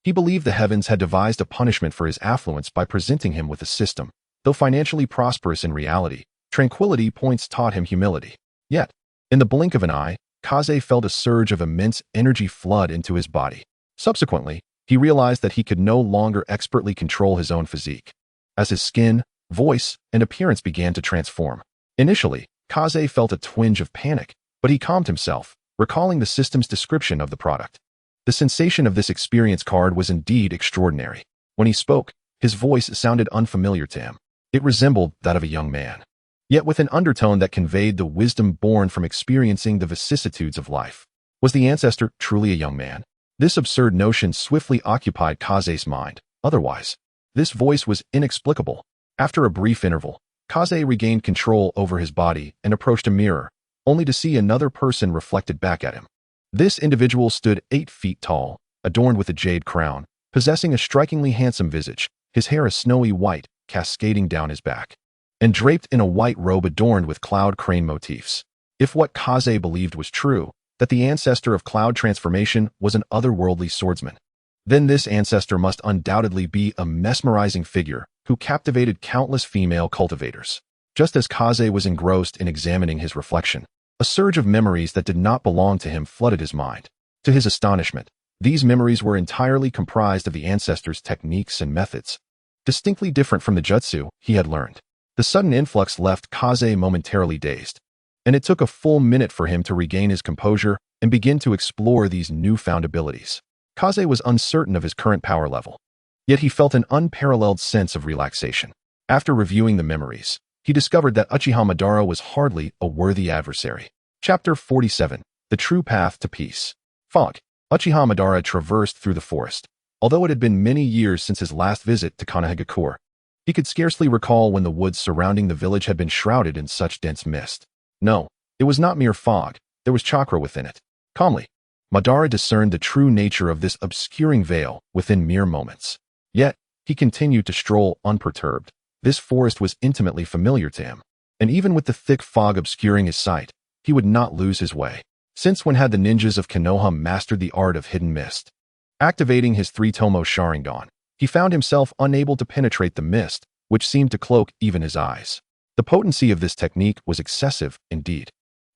Speaker 1: He believed the heavens had devised a punishment for his affluence by presenting him with a system. Though financially prosperous in reality, tranquility points taught him humility. Yet, in the blink of an eye, Kaze felt a surge of immense energy flood into his body. Subsequently, he realized that he could no longer expertly control his own physique. As his skin, voice, and appearance began to transform. Initially, Kaze felt a twinge of panic, but he calmed himself, recalling the system's description of the product. The sensation of this experience card was indeed extraordinary. When he spoke, his voice sounded unfamiliar to him. It resembled that of a young man, yet with an undertone that conveyed the wisdom born from experiencing the vicissitudes of life. Was the ancestor truly a young man? This absurd notion swiftly occupied Kaze's mind. Otherwise, this voice was inexplicable. After a brief interval, Kaze regained control over his body and approached a mirror, only to see another person reflected back at him. This individual stood 8 feet tall, adorned with a jade crown, possessing a strikingly handsome visage, his hair a snowy white, cascading down his back, and draped in a white robe adorned with cloud crane motifs. If what Kaze believed was true, that the ancestor of cloud transformation was an otherworldly swordsman, then this ancestor must undoubtedly be a mesmerizing figure who captivated countless female cultivators. Just as Kaze was engrossed in examining his reflection, a surge of memories that did not belong to him flooded his mind. To his astonishment, these memories were entirely comprised of the ancestor's techniques and methods, distinctly different from the jutsu he had learned. The sudden influx left Kaze momentarily dazed, and it took a full minute for him to regain his composure and begin to explore these newfound abilities. Kaze was uncertain of his current power level, yet he felt an unparalleled sense of relaxation. After reviewing the memories, he discovered that Uchiha Madara was hardly a worthy adversary. Chapter 47. The True Path to Peace. Fog. Uchiha Madara traversed through the forest. Although it had been many years since his last visit to Konoha, he could scarcely recall when the woods surrounding the village had been shrouded in such dense mist. No, it was not mere fog, there was chakra within it. Calmly, Madara discerned the true nature of this obscuring veil within mere moments. Yet, he continued to stroll unperturbed. This forest was intimately familiar to him, and even with the thick fog obscuring his sight, he would not lose his way. Since when had the ninjas of Konoha mastered the art of hidden mist? Activating his 3-tomo Sharingan, he found himself unable to penetrate the mist, which seemed to cloak even his eyes. The potency of this technique was excessive indeed.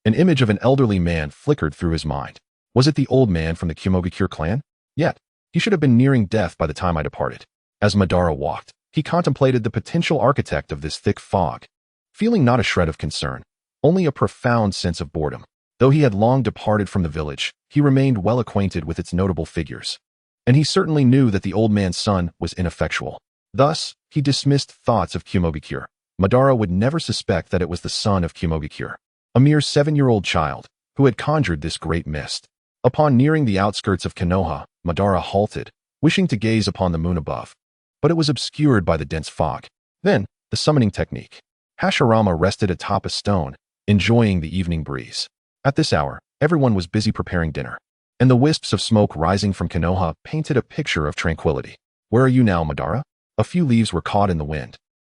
Speaker 1: An image of an elderly man flickered through his mind. Was it the old man from the Kumoga clan? Yet, he should have been nearing death by the time I departed. As Madara walked, he contemplated the potential architect of this thick fog, feeling not a shred of concern, only a profound sense of boredom. Though he had long departed from the village, he remained well acquainted with its notable figures, and he certainly knew that the old man's son was ineffectual. Thus, he dismissed thoughts of Kumoga. Madara would never suspect that it was the son of Kumoga, a mere 7-year-old child, who had conjured this great mist. Upon nearing the outskirts of Konoha, Madara halted, wishing to gaze upon the moon above, but it was obscured by the dense fog. Then, the summoning technique. Hashirama rested atop a stone, enjoying the evening breeze. At this hour, everyone was busy preparing dinner, and the wisps of smoke rising from Konoha painted a picture of tranquility. Where are you now, Madara? A few leaves were caught in the wind,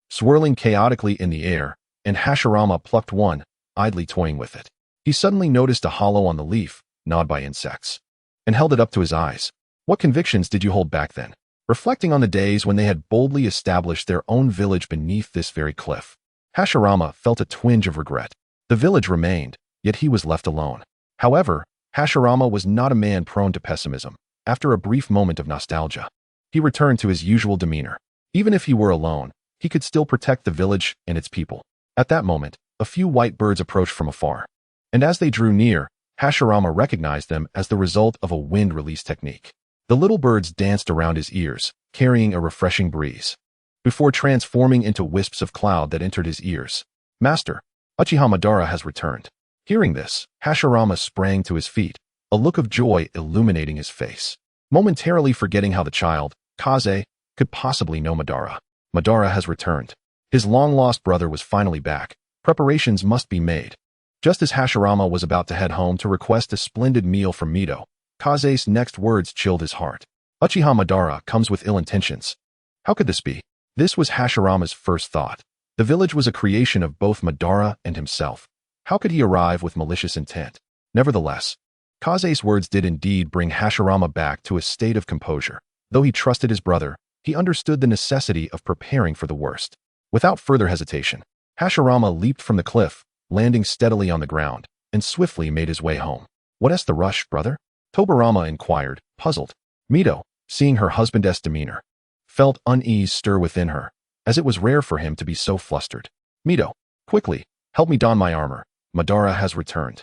Speaker 1: swirling chaotically in the air, and Hashirama plucked one, idly toying with it. He suddenly noticed a hollow on the leaf, gnawed by insects, and held it up to his eyes. What convictions did you hold back then? Reflecting on the days when they had boldly established their own village beneath this very cliff, Hashirama felt a twinge of regret. The village remained, yet he was left alone. However, Hashirama was not a man prone to pessimism. After a brief moment of nostalgia, he returned to his usual demeanor. Even if he were alone, he could still protect the village and its people. At that moment, a few white birds approached from afar. And as they drew near, Hashirama recognized them as the result of a wind release technique. The little birds danced around his ears, carrying a refreshing breeze, before transforming into wisps of cloud that entered his ears. Master, Uchiha Madara has returned. Hearing this, Hashirama sprang to his feet, a look of joy illuminating his face, momentarily forgetting how the child, Kaze, could possibly know Madara. Madara has returned. His long-lost brother was finally back. Preparations must be made. Just as Hashirama was about to head home to request a splendid meal from Mito, Kaze's next words chilled his heart. Uchiha Madara comes with ill intentions. How could this be? This was Hashirama's first thought. The village was a creation of both Madara and himself. How could he arrive with malicious intent? Nevertheless, Kaze's words did indeed bring Hashirama back to a state of composure. Though he trusted his brother, he understood the necessity of preparing for the worst. Without further hesitation, Hashirama leaped from the cliff, landing steadily on the ground, and swiftly made his way home. What's the rush, brother? Tobirama inquired, puzzled. Mito, seeing her husband's demeanor, felt unease stir within her, as it was rare for him to be so flustered. Mito, quickly, help me don my armor. Madara has returned.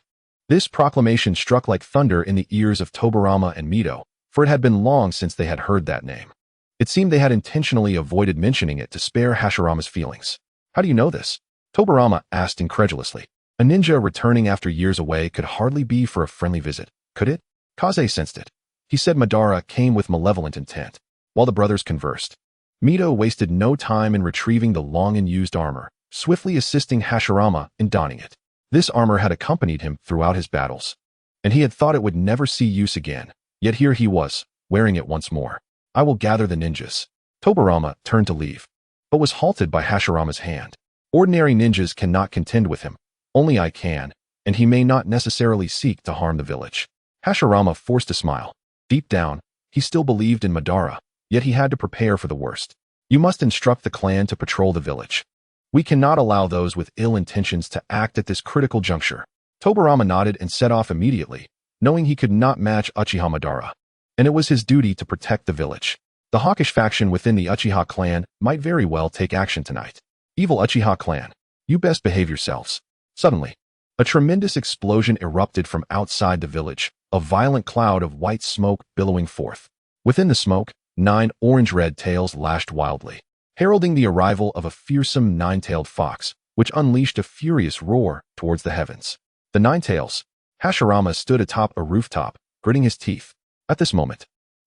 Speaker 1: This proclamation struck like thunder in the ears of Tobirama and Mito, for it had been long since they had heard that name. It seemed they had intentionally avoided mentioning it to spare Hashirama's feelings. How do you know this? Tobirama asked incredulously. A ninja returning after years away could hardly be for a friendly visit, could it? Kaze sensed it. He said Madara came with malevolent intent. While the brothers conversed, Mito wasted no time in retrieving the long-unused armor, swiftly assisting Hashirama in donning it. This armor had accompanied him throughout his battles, and he had thought it would never see use again. Yet here he was, wearing it once more. I will gather the ninjas. Tobirama turned to leave, but was halted by Hashirama's hand. Ordinary ninjas cannot contend with him. Only I can, and he may not necessarily seek to harm the village. Hashirama forced a smile. Deep down, he still believed in Madara, yet he had to prepare for the worst. You must instruct the clan to patrol the village. We cannot allow those with ill intentions to act at this critical juncture. Tobirama nodded and set off immediately, knowing he could not match Uchiha Madara, and it was his duty to protect the village. The hawkish faction within the Uchiha clan might very well take action tonight. Evil Uchiha clan, you best behave yourselves. Suddenly, a tremendous explosion erupted from outside the village, a violent cloud of white smoke billowing forth. Within the smoke, 9 orange-red tails lashed wildly, heralding the arrival of a fearsome 9-tailed fox, which unleashed a furious roar towards the heavens. The 9 tails. Hashirama stood atop a rooftop, gritting his teeth. At this moment,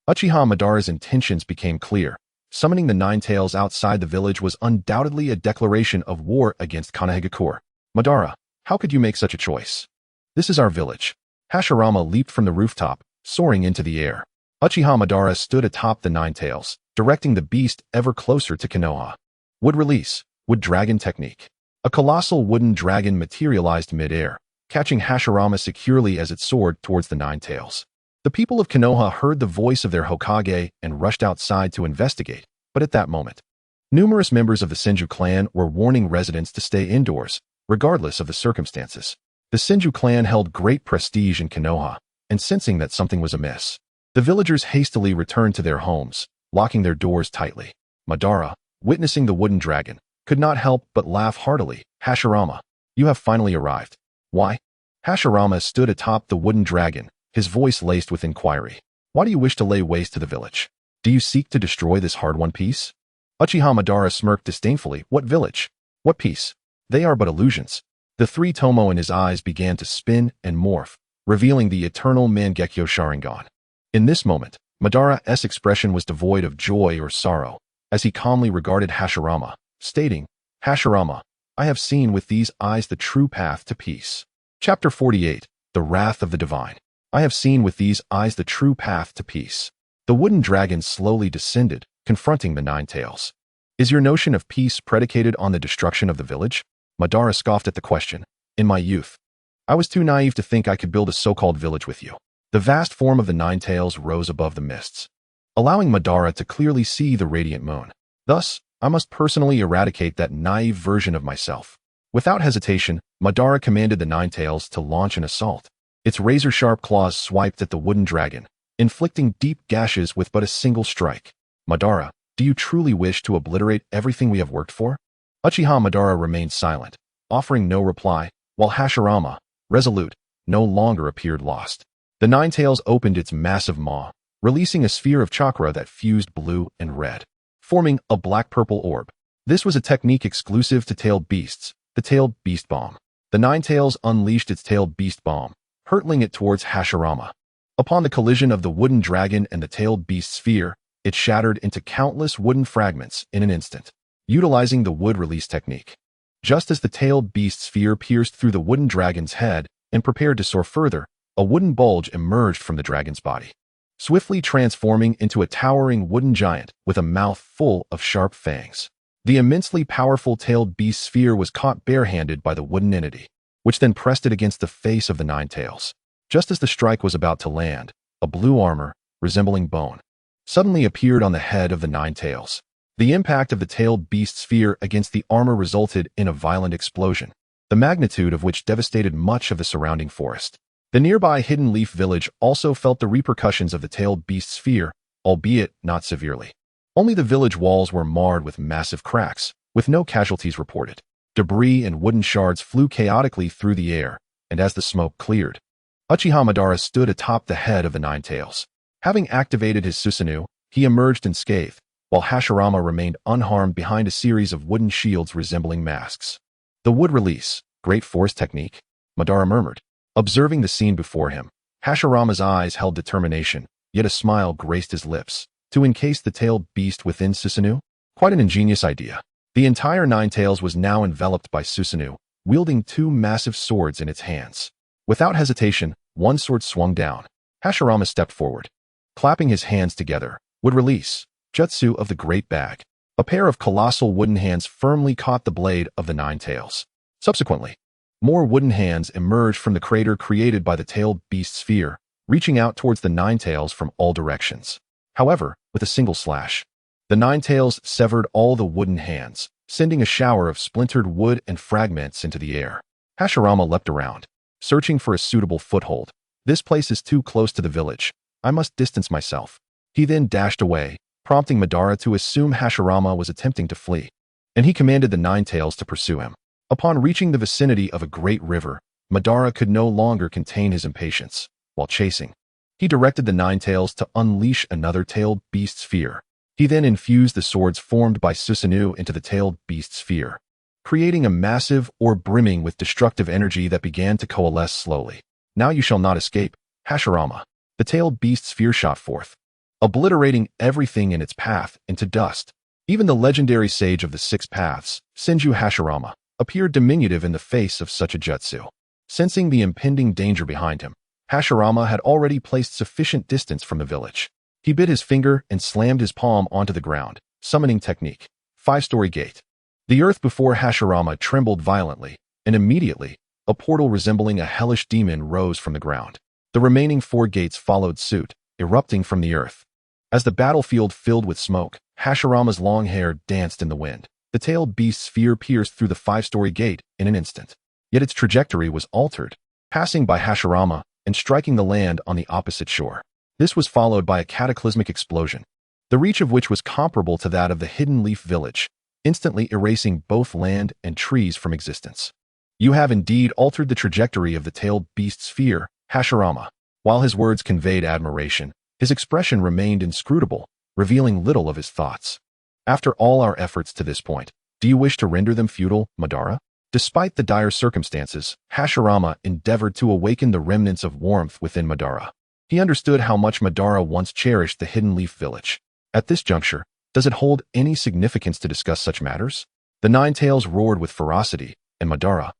Speaker 1: Uchiha Madara's intentions became clear. Summoning the 9 tails outside the village was undoubtedly a declaration of war against Konoha. Madara, how could you make such a choice? This is our village. Hashirama leaped from the rooftop, soaring into the air. Uchiha Madara stood atop the 9 tails, directing the beast ever closer to Konoha. Wood release, wood dragon technique. A colossal wooden dragon materialized mid-air, catching Hashirama securely as it soared towards the 9 tails. The people of Konoha heard the voice of their Hokage and rushed outside to investigate, but at that moment, numerous members of the Senju clan were warning residents to stay indoors, regardless of the circumstances. The Senju clan held great prestige in Konoha, and sensing that something was amiss, the villagers hastily returned to their homes, locking their doors tightly. Madara, witnessing the wooden dragon, could not help but laugh heartily. Hashirama, you have finally arrived. Why? Hashirama stood atop the wooden dragon, his voice laced with inquiry. Why do you wish to lay waste to the village? Do you seek to destroy this hard-won peace? Uchiha Madara smirked disdainfully. What village? What peace? They are but illusions. The 3 tomo in his eyes began to spin and morph, revealing the eternal Mangekyo Sharingan. In this moment, Madara's expression was devoid of joy or sorrow, as he calmly regarded Hashirama, stating, Hashirama, I have seen with these eyes the true path to peace. Chapter 48, The Wrath of the Divine. I have seen with these eyes the true path to peace. The wooden dragon slowly descended, confronting the 9 tails. Is your notion of peace predicated on the destruction of the village? Madara scoffed at the question. In my youth, I was too naive to think I could build a so-called village with you. The vast form of the 9 tails rose above the mists, allowing Madara to clearly see the radiant moon. Thus, I must personally eradicate that naive version of myself. Without hesitation, Madara commanded the 9 tails to launch an assault. Its razor-sharp claws swiped at the wooden dragon, inflicting deep gashes with but a single strike. Madara, Do you truly wish to obliterate everything we have worked for? Uchiha Madara remained silent, offering no reply, while Hashirama, resolute, no longer appeared lost. The Nine Tails opened its massive maw, releasing a sphere of chakra that fused blue and red, forming a black-purple orb. This was a technique exclusive to tailed beasts, the tailed beast bomb. The Nine Tails unleashed its tailed beast bomb, hurtling it towards Hashirama. Upon the collision of the wooden dragon and the tailed beast sphere, it shattered into countless wooden fragments in an instant, utilizing the wood release technique. Just as the tailed beast sphere pierced through the wooden dragon's head and prepared to soar further, a wooden bulge emerged from the dragon's body, swiftly transforming into a towering wooden giant with a mouth full of sharp fangs. The immensely powerful tailed beast sphere was caught barehanded by the wooden entity, which then pressed it against the face of the Nine Tails. Just as the strike was about to land, a blue armor, resembling bone, suddenly appeared on the head of the Nine Tails. The impact of the tailed beast sphere against the armor resulted in a violent explosion, the magnitude of which devastated much of the surrounding forest. The nearby Hidden Leaf village also felt the repercussions of the tailed beast sphere, albeit not severely. Only the village walls were marred with massive cracks, with no casualties reported. Debris and wooden shards flew chaotically through the air, and as the smoke cleared, Uchiha Madara stood atop the head of the Nine Tails. Having activated his Susanoo, he emerged unscathed, while Hashirama remained unharmed behind a series of wooden shields resembling masks. The wood release, great force technique, Madara murmured. Observing the scene before him, Hashirama's eyes held determination, yet a smile graced his lips. To encase the tailed beast within Susanoo? Quite an ingenious idea. The entire Nine Tails was now enveloped by Susanoo, wielding two massive swords in its hands. Without hesitation, one sword swung down. Hashirama stepped forward. Clapping his hands together, would release Jutsu of the Great Bag. A pair of colossal wooden hands firmly caught the blade of the Nine Tails. Subsequently, more wooden hands emerged from the crater created by the tailed beast sphere, reaching out towards the Nine Tails from all directions. However, with a single slash, the Nine Tails severed all the wooden hands, sending a shower of splintered wood and fragments into the air. Hashirama leapt around, searching for a suitable foothold. This place is too close to the village. I must distance myself. He then dashed away, prompting Madara to assume Hashirama was attempting to flee, and he commanded the Nine Tails to pursue him. Upon reaching the vicinity of a great river, Madara could no longer contain his impatience. While chasing, he directed the Nine Tails to unleash another tailed beast sphere. He then infused the swords formed by Susanoo into the tailed beast sphere, creating a massive orb brimming with destructive energy that began to coalesce slowly. Now you shall not escape, Hashirama. The tailed beast sphere shot forth, obliterating everything in its path into dust. Even the legendary sage of the Six Paths, Senju Hashirama, appeared diminutive in the face of such a jutsu. Sensing the impending danger behind him, Hashirama had already placed sufficient distance from the village. He bit his finger and slammed his palm onto the ground. Summoning technique. 5-story gate. The earth before Hashirama trembled violently, and immediately, a portal resembling a hellish demon rose from the ground. The remaining 4 gates followed suit, erupting from the earth. As the battlefield filled with smoke, Hashirama's long hair danced in the wind. The tailed beast sphere pierced through the 5-story gate in an instant. Yet its trajectory was altered, passing by Hashirama and striking the land on the opposite shore. This was followed by a cataclysmic explosion, the reach of which was comparable to that of the Hidden Leaf village, instantly erasing both land and trees from existence. You have indeed altered the trajectory of the tailed beast sphere, Hashirama. While his words conveyed admiration, his expression remained inscrutable, revealing little of his thoughts. After all our efforts to this point, do you wish to render them futile, Madara? Despite the dire circumstances, Hashirama endeavored to awaken the remnants of warmth within Madara. He understood how much Madara once cherished the Hidden Leaf village. At this juncture, does it hold any significance to discuss such matters? The Nine Tails roared with ferocity, and Madara,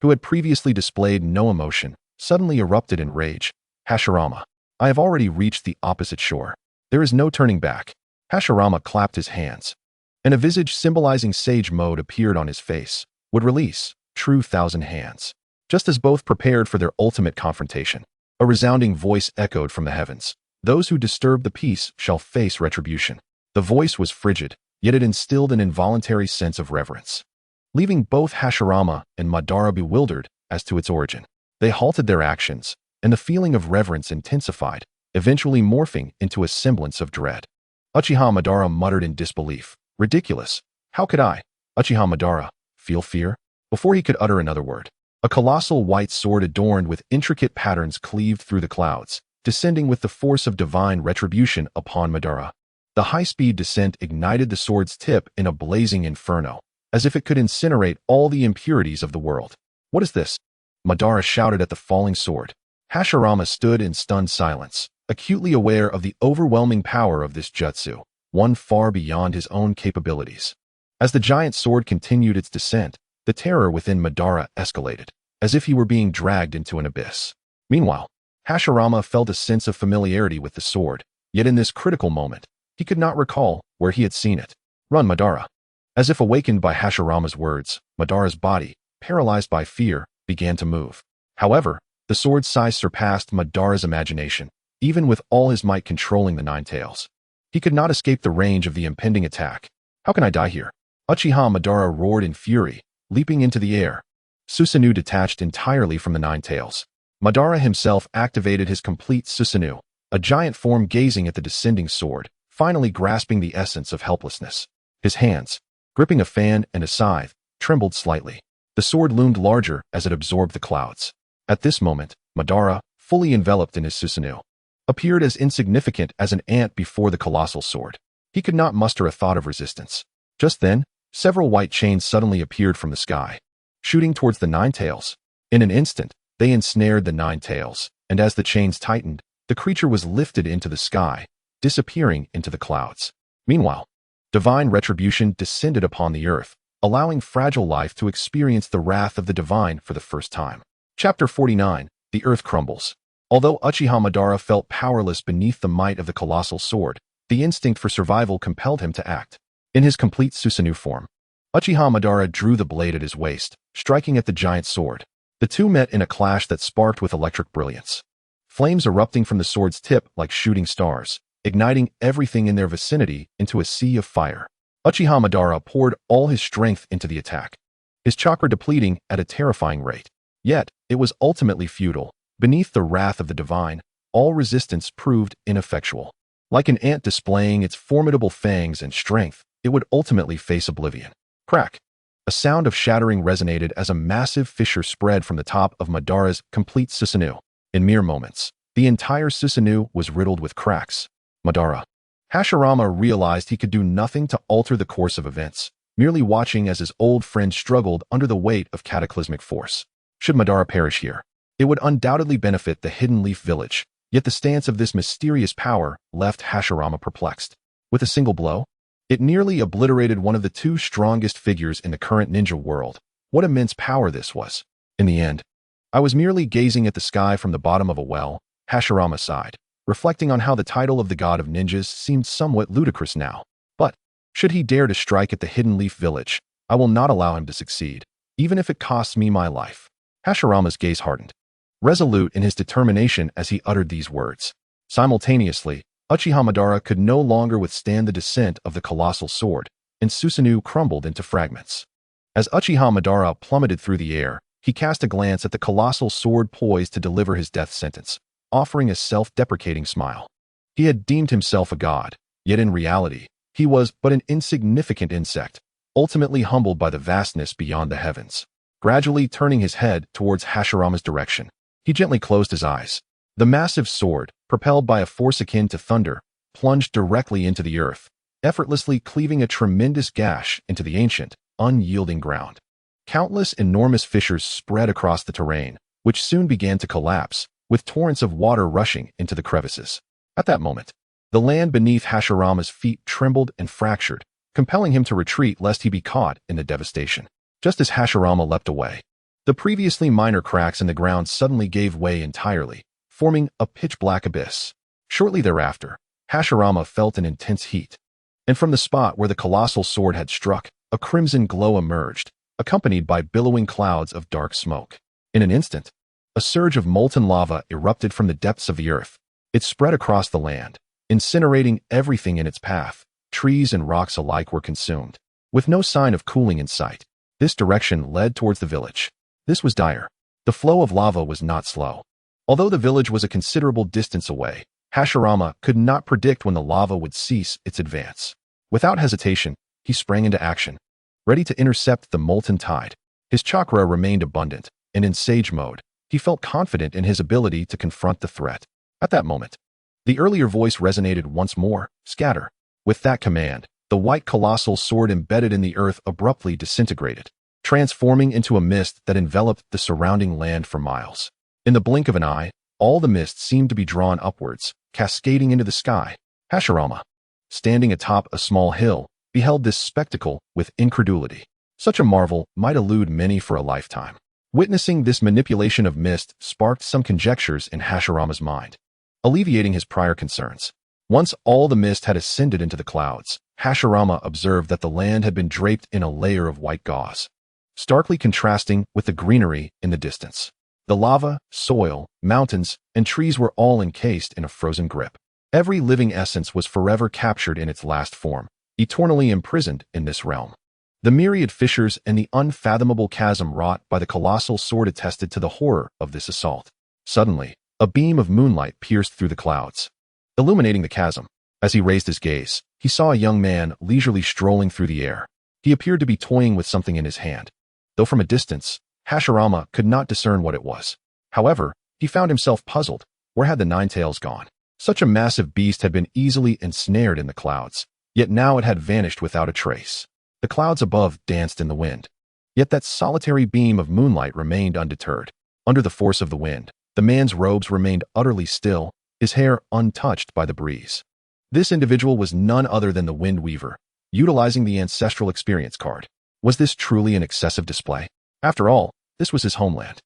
Speaker 1: who had previously displayed no emotion, suddenly erupted in rage. Hashirama, I have already reached the opposite shore. There is no turning back. Hashirama clapped his hands, and a visage symbolizing sage mode appeared on his face. Would release true 1,000 hands. Just as both prepared for their ultimate confrontation, a resounding voice echoed from the heavens. Those who disturb the peace shall face retribution. The voice was frigid, yet it instilled an involuntary sense of reverence, leaving both Hashirama and Madara bewildered as to its origin. They halted their actions, and the feeling of reverence intensified, eventually morphing into a semblance of dread. Uchiha Madara muttered in disbelief. Ridiculous. How could I, Uchiha Madara, feel fear? Before he could utter another word, a colossal white sword adorned with intricate patterns cleaved through the clouds, descending with the force of divine retribution upon Madara. The high-speed descent ignited the sword's tip in a blazing inferno, as if it could incinerate all the impurities of the world. What is this? Madara shouted at the falling sword. Hashirama stood in stunned silence, acutely aware of the overwhelming power of this jutsu, one far beyond his own capabilities. As the giant sword continued its descent, the terror within Madara escalated, as if he were being dragged into an abyss. Meanwhile, Hashirama felt a sense of familiarity with the sword, yet in this critical moment, he could not recall where he had seen it. Run, Madara. As if awakened by Hashirama's words, Madara's body, paralyzed by fear, began to move. However, the sword's size surpassed Madara's imagination, even with all his might controlling the nine tails. He could not escape the range of the impending attack. How can I die here? Uchiha Madara roared in fury, leaping into the air. Susanoo detached entirely from the nine tails. Madara himself activated his complete Susanoo, a giant form gazing at the descending sword, finally grasping the essence of helplessness. His hands, gripping a fan and a scythe, trembled slightly. The sword loomed larger as it absorbed the clouds. At this moment, Madara, fully enveloped in his Susanoo, appeared as insignificant as an ant before the colossal sword. He could not muster a thought of resistance. Just then, several white chains suddenly appeared from the sky, shooting towards the nine tails. In an instant, they ensnared the nine tails, and as the chains tightened, the creature was lifted into the sky, disappearing into the clouds. Meanwhile, divine retribution descended upon the earth, allowing fragile life to experience the wrath of the divine for the first time. Chapter 49. The Earth Crumbles. Although Uchiha Madara felt powerless beneath the might of the colossal sword, the instinct for survival compelled him to act. In his complete Susanoo form, Uchiha Madara drew the blade at his waist, striking at the giant sword. The two met in a clash that sparked with electric brilliance. Flames erupting from the sword's tip like shooting stars, igniting everything in their vicinity into a sea of fire. Uchiha Madara poured all his strength into the attack, his chakra depleting at a terrifying rate. Yet, it was ultimately futile. Beneath the wrath of the divine, all resistance proved ineffectual. Like an ant displaying its formidable fangs and strength, it would ultimately face oblivion. Crack! A sound of shattering resonated as a massive fissure spread from the top of Madara's complete Susanoo. In mere moments, the entire Susanoo was riddled with cracks. Madara. Hashirama realized he could do nothing to alter the course of events, merely watching as his old friend struggled under the weight of cataclysmic force. Should Madara perish here, it would undoubtedly benefit the Hidden Leaf Village, yet the stance of this mysterious power left Hashirama perplexed. With a single blow, it nearly obliterated one of the two strongest figures in the current ninja world. What immense power this was. In the end, I was merely gazing at the sky from the bottom of a well, Hashirama sighed, reflecting on how the title of the god of ninjas seemed somewhat ludicrous now. But, should he dare to strike at the Hidden Leaf Village, I will not allow him to succeed, even if it costs me my life. Hashirama's gaze hardened, resolute in his determination as he uttered these words. Simultaneously, Uchiha Madara could no longer withstand the descent of the colossal sword, and Susanoo crumbled into fragments. As Uchiha Madara plummeted through the air, he cast a glance at the colossal sword poised to deliver his death sentence, offering a self-deprecating smile. He had deemed himself a god, yet in reality, he was but an insignificant insect, ultimately humbled by the vastness beyond the heavens. Gradually turning his head towards Hashirama's direction, he gently closed his eyes. The massive sword, propelled by a force akin to thunder, plunged directly into the earth, effortlessly cleaving a tremendous gash into the ancient, unyielding ground. Countless enormous fissures spread across the terrain, which soon began to collapse, with torrents of water rushing into the crevices. At that moment, the land beneath Hashirama's feet trembled and fractured, compelling him to retreat lest he be caught in the devastation. Just as Hashirama leapt away, the previously minor cracks in the ground suddenly gave way entirely, forming a pitch-black abyss. Shortly thereafter, Hashirama felt an intense heat, and from the spot where the colossal sword had struck, a crimson glow emerged, accompanied by billowing clouds of dark smoke. In an instant, a surge of molten lava erupted from the depths of the earth. It spread across the land, incinerating everything in its path. Trees and rocks alike were consumed. With no sign of cooling in sight, this direction led towards the village. This was dire. The flow of lava was not slow. Although the village was a considerable distance away, Hashirama could not predict when the lava would cease its advance. Without hesitation, he sprang into action, ready to intercept the molten tide. His chakra remained abundant, and in sage mode, he felt confident in his ability to confront the threat. At that moment, the earlier voice resonated once more, "Scatter." With that command, the white colossal sword embedded in the earth abruptly disintegrated, transforming into a mist that enveloped the surrounding land for miles. In the blink of an eye, all the mist seemed to be drawn upwards, cascading into the sky. Hashirama, standing atop a small hill, beheld this spectacle with incredulity. Such a marvel might elude many for a lifetime. Witnessing this manipulation of mist sparked some conjectures in Hashirama's mind, alleviating his prior concerns. Once all the mist had ascended into the clouds, Hashirama observed that the land had been draped in a layer of white gauze, starkly contrasting with the greenery in the distance. The lava, soil, mountains, and trees were all encased in a frozen grip. Every living essence was forever captured in its last form, eternally imprisoned in this realm. The myriad fissures and the unfathomable chasm wrought by the colossal sword attested to the horror of this assault. Suddenly, a beam of moonlight pierced through the clouds, illuminating the chasm. As he raised his gaze, he saw a young man leisurely strolling through the air. He appeared to be toying with something in his hand, though from a distance, Hashirama could not discern what it was. However, he found himself puzzled. Where had the nine tails gone? Such a massive beast had been easily ensnared in the clouds, yet now it had vanished without a trace. The clouds above danced in the wind, yet that solitary beam of moonlight remained undeterred. Under the force of the wind, the man's robes remained utterly still, his hair untouched by the breeze. This individual was none other than the Wind Weaver, utilizing the ancestral experience card. Was this truly an excessive display? After all, this was his homeland.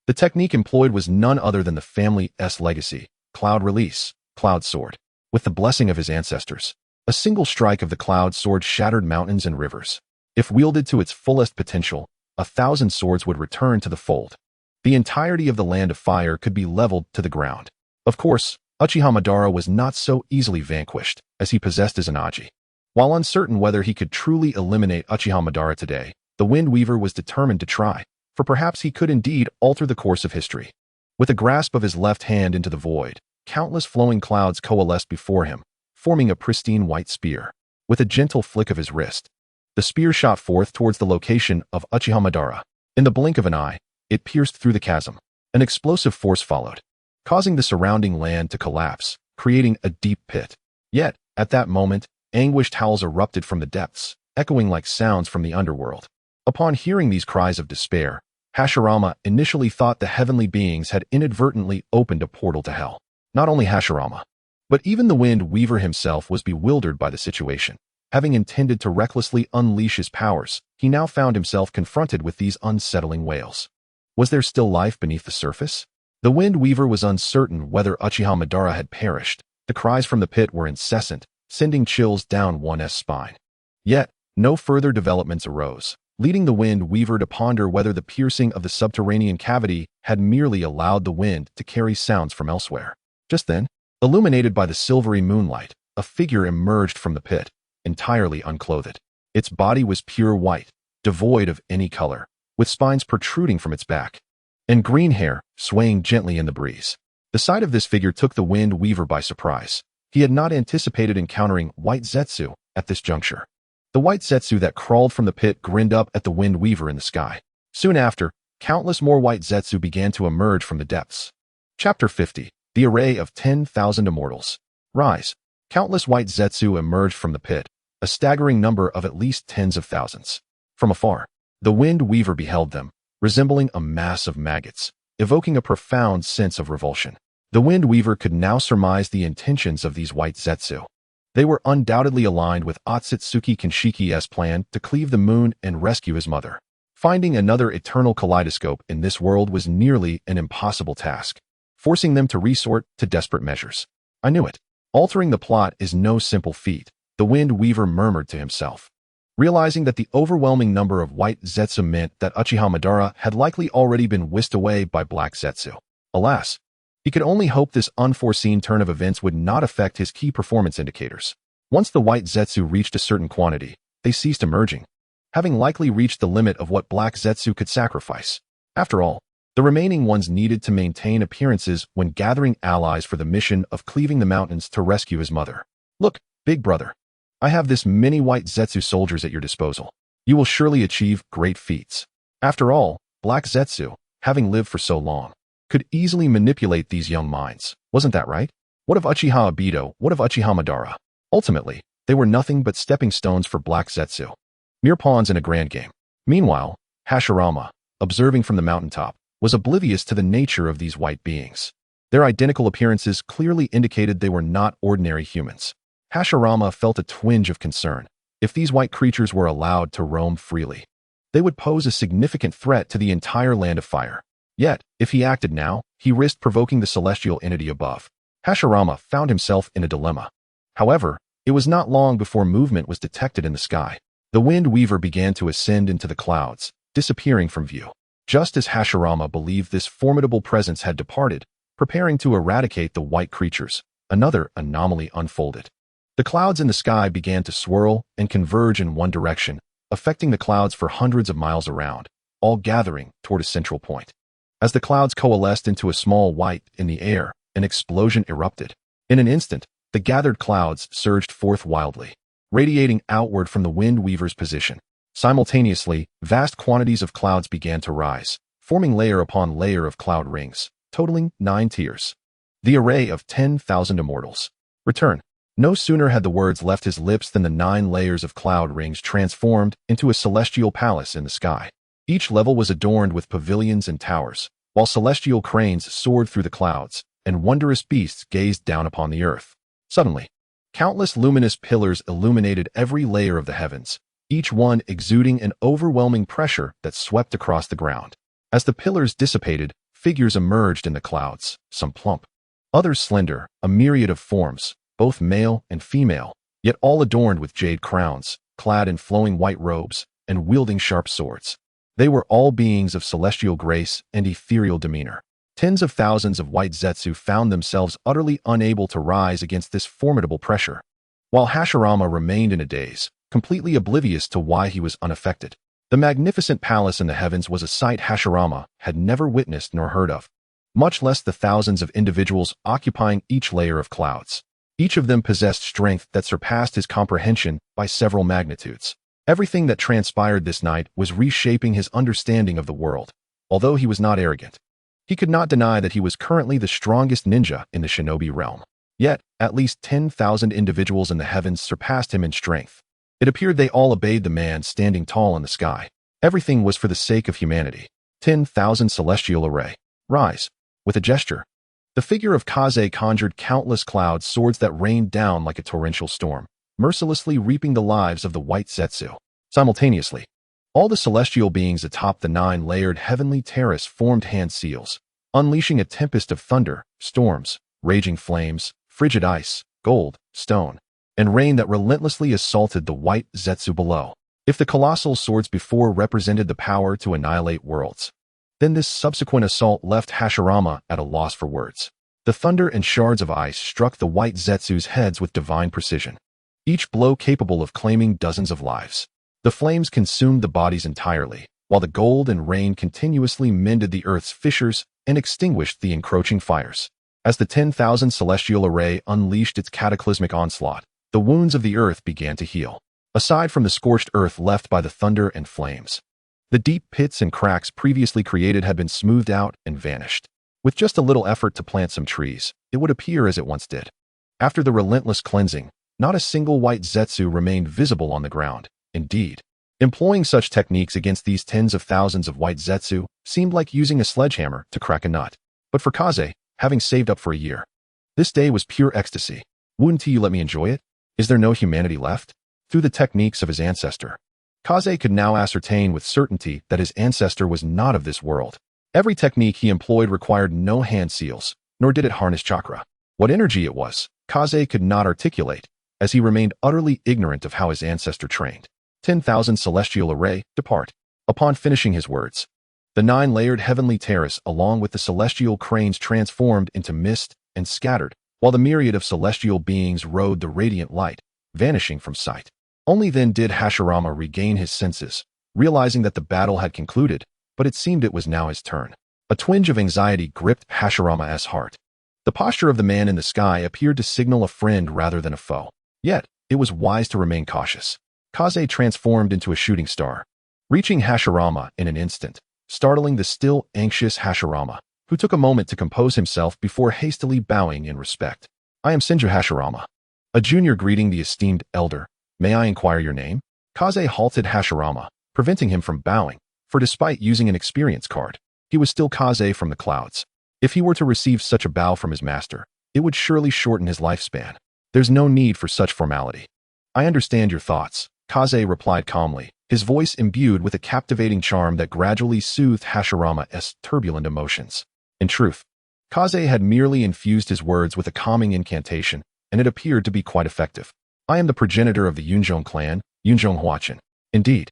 Speaker 1: The technique employed was none other than the family's legacy, Cloud Release, Cloud Sword. With the blessing of his ancestors, a single strike of the Cloud Sword shattered mountains and rivers. If wielded to its fullest potential, 1,000 swords would return to the fold. The entirety of the Land of Fire could be leveled to the ground. Of course, Uchiha Madara was not so easily vanquished, as he possessed his Anaji. While uncertain whether he could truly eliminate Uchiha Madara today, the Wind Weaver was determined to try, for perhaps he could indeed alter the course of history. With a grasp of his left hand into the void, countless flowing clouds coalesced before him, forming a pristine white spear. With a gentle flick of his wrist, the spear shot forth towards the location of Uchiha Madara. In the blink of an eye, it pierced through the chasm. An explosive force followed, causing the surrounding land to collapse, creating a deep pit. Yet, at that moment, anguished howls erupted from the depths, echoing like sounds from the underworld. Upon hearing these cries of despair, Hashirama initially thought the heavenly beings had inadvertently opened a portal to hell. Not only Hashirama, but even the Wind Weaver himself was bewildered by the situation. Having intended to recklessly unleash his powers, he now found himself confronted with these unsettling wails. Was there still life beneath the surface? The Wind Weaver was uncertain whether Uchiha Madara had perished. The cries from the pit were incessant, sending chills down one's spine. Yet, no further developments arose, leading the Wind Weaver to ponder whether the piercing of the subterranean cavity had merely allowed the wind to carry sounds from elsewhere. Just then, illuminated by the silvery moonlight, a figure emerged from the pit, entirely unclothed. Its body was pure white, devoid of any color, with spines protruding from its back, and green hair swaying gently in the breeze. The sight of this figure took the Wind Weaver by surprise. He had not anticipated encountering White Zetsu at this juncture. The White Zetsu that crawled from the pit grinned up at the Wind Weaver in the sky. Soon after, countless more White Zetsu began to emerge from the depths. Chapter 50. The Array of 10,000 Immortals. Rise. Countless White Zetsu emerged from the pit, a staggering number of at least tens of thousands. From afar, the Wind Weaver beheld them, resembling a mass of maggots, evoking a profound sense of revulsion. The Wind Weaver could now surmise the intentions of these White Zetsu. They were undoubtedly aligned with Otsutsuki Kenshiki's plan to cleave the moon and rescue his mother. Finding another eternal kaleidoscope in this world was nearly an impossible task, forcing them to resort to desperate measures. I knew it. Altering the plot is no simple feat, the Wind Weaver murmured to himself. Realizing that the overwhelming number of White Zetsu meant that Uchiha Madara had likely already been whisked away by Black Zetsu. Alas, he could only hope this unforeseen turn of events would not affect his key performance indicators. Once the White Zetsu reached a certain quantity, they ceased emerging, having likely reached the limit of what Black Zetsu could sacrifice. After all, The remaining ones needed to maintain appearances when gathering allies for the mission of cleaving the mountains to rescue his mother. Look, big brother. I have this many white Zetsu soldiers at your disposal. You will surely achieve great feats. After all, Black Zetsu, having lived for so long, could easily manipulate these young minds. Wasn't that right? What of Uchiha Obito? What of Uchiha Madara? Ultimately, they were nothing but stepping stones for Black Zetsu. Mere pawns in a grand game. Meanwhile, Hashirama, observing from the mountaintop, was oblivious to the nature of these white beings. Their identical appearances clearly indicated they were not ordinary humans. Hashirama felt a twinge of concern. If these white creatures were allowed to roam freely, they would pose a significant threat to the entire land of fire. Yet, if he acted now, he risked provoking the celestial entity above. Hashirama found himself in a dilemma. However, it was not long before movement was detected in the sky. The Wind Weaver began to ascend into the clouds, disappearing from view. Just as Hashirama believed this formidable presence had departed, preparing to eradicate the white creatures, another anomaly unfolded. The clouds in the sky began to swirl and converge in one direction, affecting the clouds for hundreds of miles around, all gathering toward a central point. As the clouds coalesced into a small white in the air, an explosion erupted. In an instant, the gathered clouds surged forth wildly, radiating outward from the Wind Weaver's position. Simultaneously, vast quantities of clouds began to rise, forming layer upon layer of cloud rings, totaling 9 tiers. The array of 10,000 immortals. Return. No sooner had the words left his lips than the 9 layers of cloud rings transformed into a celestial palace in the sky. Each level was adorned with pavilions and towers, while celestial cranes soared through the clouds, and wondrous beasts gazed down upon the earth. Suddenly, countless luminous pillars illuminated every layer of the heavens, each one exuding an overwhelming pressure that swept across the ground. As the pillars dissipated, figures emerged in the clouds, some plump, others slender, a myriad of forms, both male and female, yet all adorned with jade crowns, clad in flowing white robes, and wielding sharp swords. They were all beings of celestial grace and ethereal demeanor. Tens of thousands of white Zetsu found themselves utterly unable to rise against this formidable pressure, while Hashirama remained in a daze, completely oblivious to why he was unaffected. The magnificent palace in the heavens was a sight Hashirama had never witnessed nor heard of, much less the thousands of individuals occupying each layer of clouds. Each of them possessed strength that surpassed his comprehension by several magnitudes. Everything that transpired this night was reshaping his understanding of the world. Although he was not arrogant, he could not deny that he was currently the strongest ninja in the shinobi realm. Yet, at least 10,000 individuals in the heavens surpassed him in strength. It appeared they all obeyed the man standing tall in the sky. Everything was for the sake of humanity. 10,000 celestial array. Rise. With a gesture, the figure of Kaze conjured countless cloud swords that rained down like a torrential storm, mercilessly reaping the lives of the white Zetsu. Simultaneously, all the celestial beings atop the 9-layered heavenly terrace formed hand seals, unleashing a tempest of thunder, storms, raging flames, frigid ice, gold, stone, and rain that relentlessly assaulted the white Zetsu below. If the colossal swords before represented the power to annihilate worlds, then this subsequent assault left Hashirama at a loss for words. The thunder and shards of ice struck the white Zetsu's heads with divine precision, each blow capable of claiming dozens of lives. The flames consumed the bodies entirely, while the gold and rain continuously mended the earth's fissures and extinguished the encroaching fires. As the 10,000 celestial array unleashed its cataclysmic onslaught, the wounds of the earth began to heal. Aside from the scorched earth left by the thunder and flames, the deep pits and cracks previously created had been smoothed out and vanished. With just a little effort to plant some trees, it would appear as it once did. After the relentless cleansing, not a single white Zetsu remained visible on the ground. Indeed, employing such techniques against these tens of thousands of white Zetsu seemed like using a sledgehammer to crack a nut. But for Kaze, having saved up for a year, this day was pure ecstasy. Wouldn't you let me enjoy it? Is there no humanity left? Through the techniques of his ancestor, Kaze could now ascertain with certainty that his ancestor was not of this world. Every technique he employed required no hand seals, nor did it harness chakra. What energy it was, Kaze could not articulate, as he remained utterly ignorant of how his ancestor trained. 10,000 celestial array, depart. Upon finishing his words, the 9-layered heavenly terrace along with the celestial cranes transformed into mist and scattered, while the myriad of celestial beings rode the radiant light, vanishing from sight. Only then did Hashirama regain his senses, realizing that the battle had concluded, but it seemed it was now his turn. A twinge of anxiety gripped Hashirama's heart. The posture of the man in the sky appeared to signal a friend rather than a foe. Yet, it was wise to remain cautious. Kaze transformed into a shooting star, reaching Hashirama in an instant, startling the still anxious Hashirama, who took a moment to compose himself before hastily bowing in respect. "I am Senju Hashirama, a junior greeting the esteemed elder. May I inquire your name?" Kaze halted Hashirama, preventing him from bowing, for despite using an experience card, he was still Kaze from the clouds. If he were to receive such a bow from his master, it would surely shorten his lifespan. There's no need for such formality. "I understand your thoughts," Kaze replied calmly, his voice imbued with a captivating charm that gradually soothed Hashirama's turbulent emotions. In truth, Kaze had merely infused his words with a calming incantation, and it appeared to be quite effective. "I am the progenitor of the Yunjong clan, Yunjong Huachin." Indeed,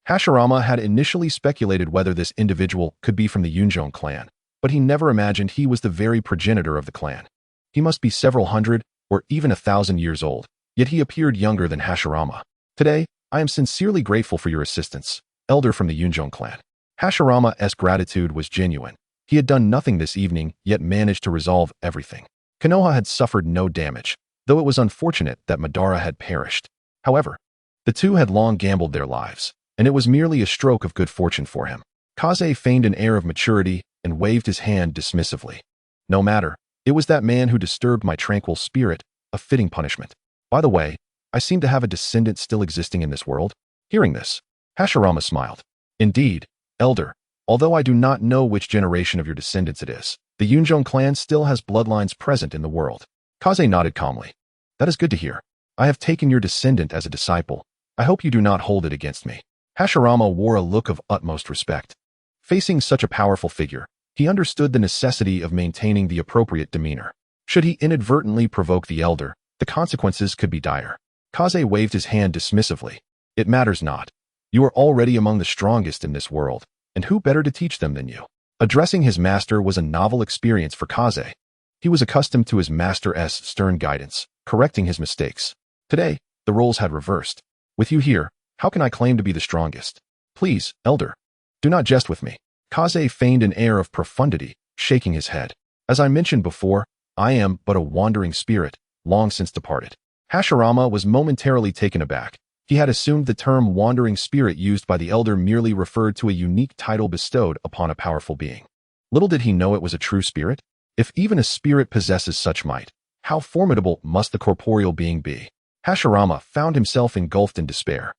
Speaker 1: Hashirama had initially speculated whether this individual could be from the Yunjong clan, but he never imagined he was the very progenitor of the clan. He must be several hundred or even 1,000 years old, yet he appeared younger than Hashirama. "Today, I am sincerely grateful for your assistance, elder from the Yunjong clan." Hashirama's gratitude was genuine. He had done nothing this evening, yet managed to resolve everything. Konoha had suffered no damage, though it was unfortunate that Madara had perished. However, the two had long gambled their lives, and it was merely a stroke of good fortune for him. Kaze feigned an air of maturity and waved his hand dismissively. "No matter, it was that man who disturbed my tranquil spirit, a fitting punishment. By the way, I seem to have a descendant still existing in this world." Hearing this, Hashirama smiled. "Indeed, elder, although I do not know which generation of your descendants it is, the Yunjong clan still has bloodlines present in the world." Kaze nodded calmly. "That is good to hear. I have taken your descendant as a disciple. I hope you do not hold it against me." Hashirama wore a look of utmost respect. Facing such a powerful figure, he understood the necessity of maintaining the appropriate demeanor. Should he inadvertently provoke the elder, the consequences could be dire. Kaze waved his hand dismissively. "It matters not. You are already among the strongest in this world, and who better to teach them than you?" Addressing his master was a novel experience for Kaze. He was accustomed to his master's stern guidance, correcting his mistakes. Today, the roles had reversed. "With you here, how can I claim to be the strongest? Please, elder, do not jest with me." Kaze feigned an air of profundity, shaking his head. "As I mentioned before, I am but a wandering spirit, long since departed." Hashirama was momentarily taken aback. He had assumed the term wandering spirit used by the elder merely referred to a unique title bestowed upon a powerful being. Little did he know it was a true spirit. If even a spirit possesses such might, how formidable must the corporeal being be? Hashirama found himself engulfed in despair.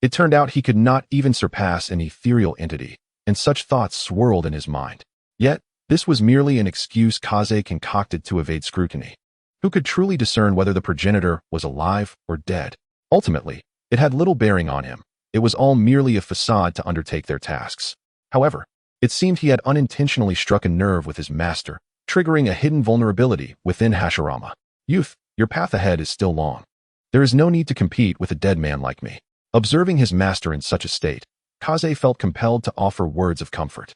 Speaker 1: It turned out he could not even surpass an ethereal entity, and such thoughts swirled in his mind. Yet, this was merely an excuse Kaze concocted to evade scrutiny. Who could truly discern whether the progenitor was alive or dead? Ultimately, it had little bearing on him. It was all merely a facade to undertake their tasks. However, it seemed he had unintentionally struck a nerve with his master, triggering a hidden vulnerability within Hashirama. "Youth, your path ahead is still long. There is no need to compete with a dead man like me." Observing his master in such a state, Kaze felt compelled to offer words of comfort.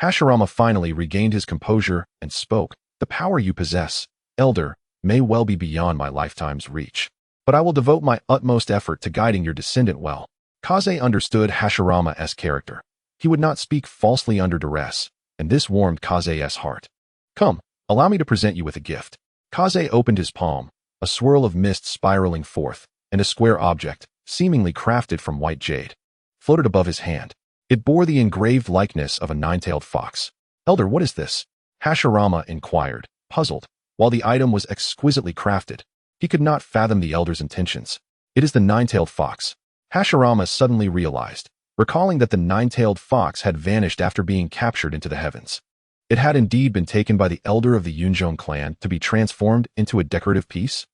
Speaker 1: Hashirama finally regained his composure and spoke. "The power you possess, elder, may well be beyond my lifetime's reach, but I will devote my utmost effort to guiding your descendant well." Kaze understood Hashirama's character. He would not speak falsely under duress, and this warmed Kaze's heart. "Come, allow me to present you with a gift." Kaze opened his palm, a swirl of mist spiraling forth, and a square object, seemingly crafted from white jade, floated above his hand. It bore the engraved likeness of a nine-tailed fox. "Elder, what is this?" Hashirama inquired, puzzled. While the item was exquisitely crafted, he could not fathom the elder's intentions. "It is the nine-tailed fox." Hashirama suddenly realized, recalling that the nine-tailed fox had vanished after being captured into the heavens. It had indeed been taken by the elder of the Yunjong clan to be transformed into a decorative piece.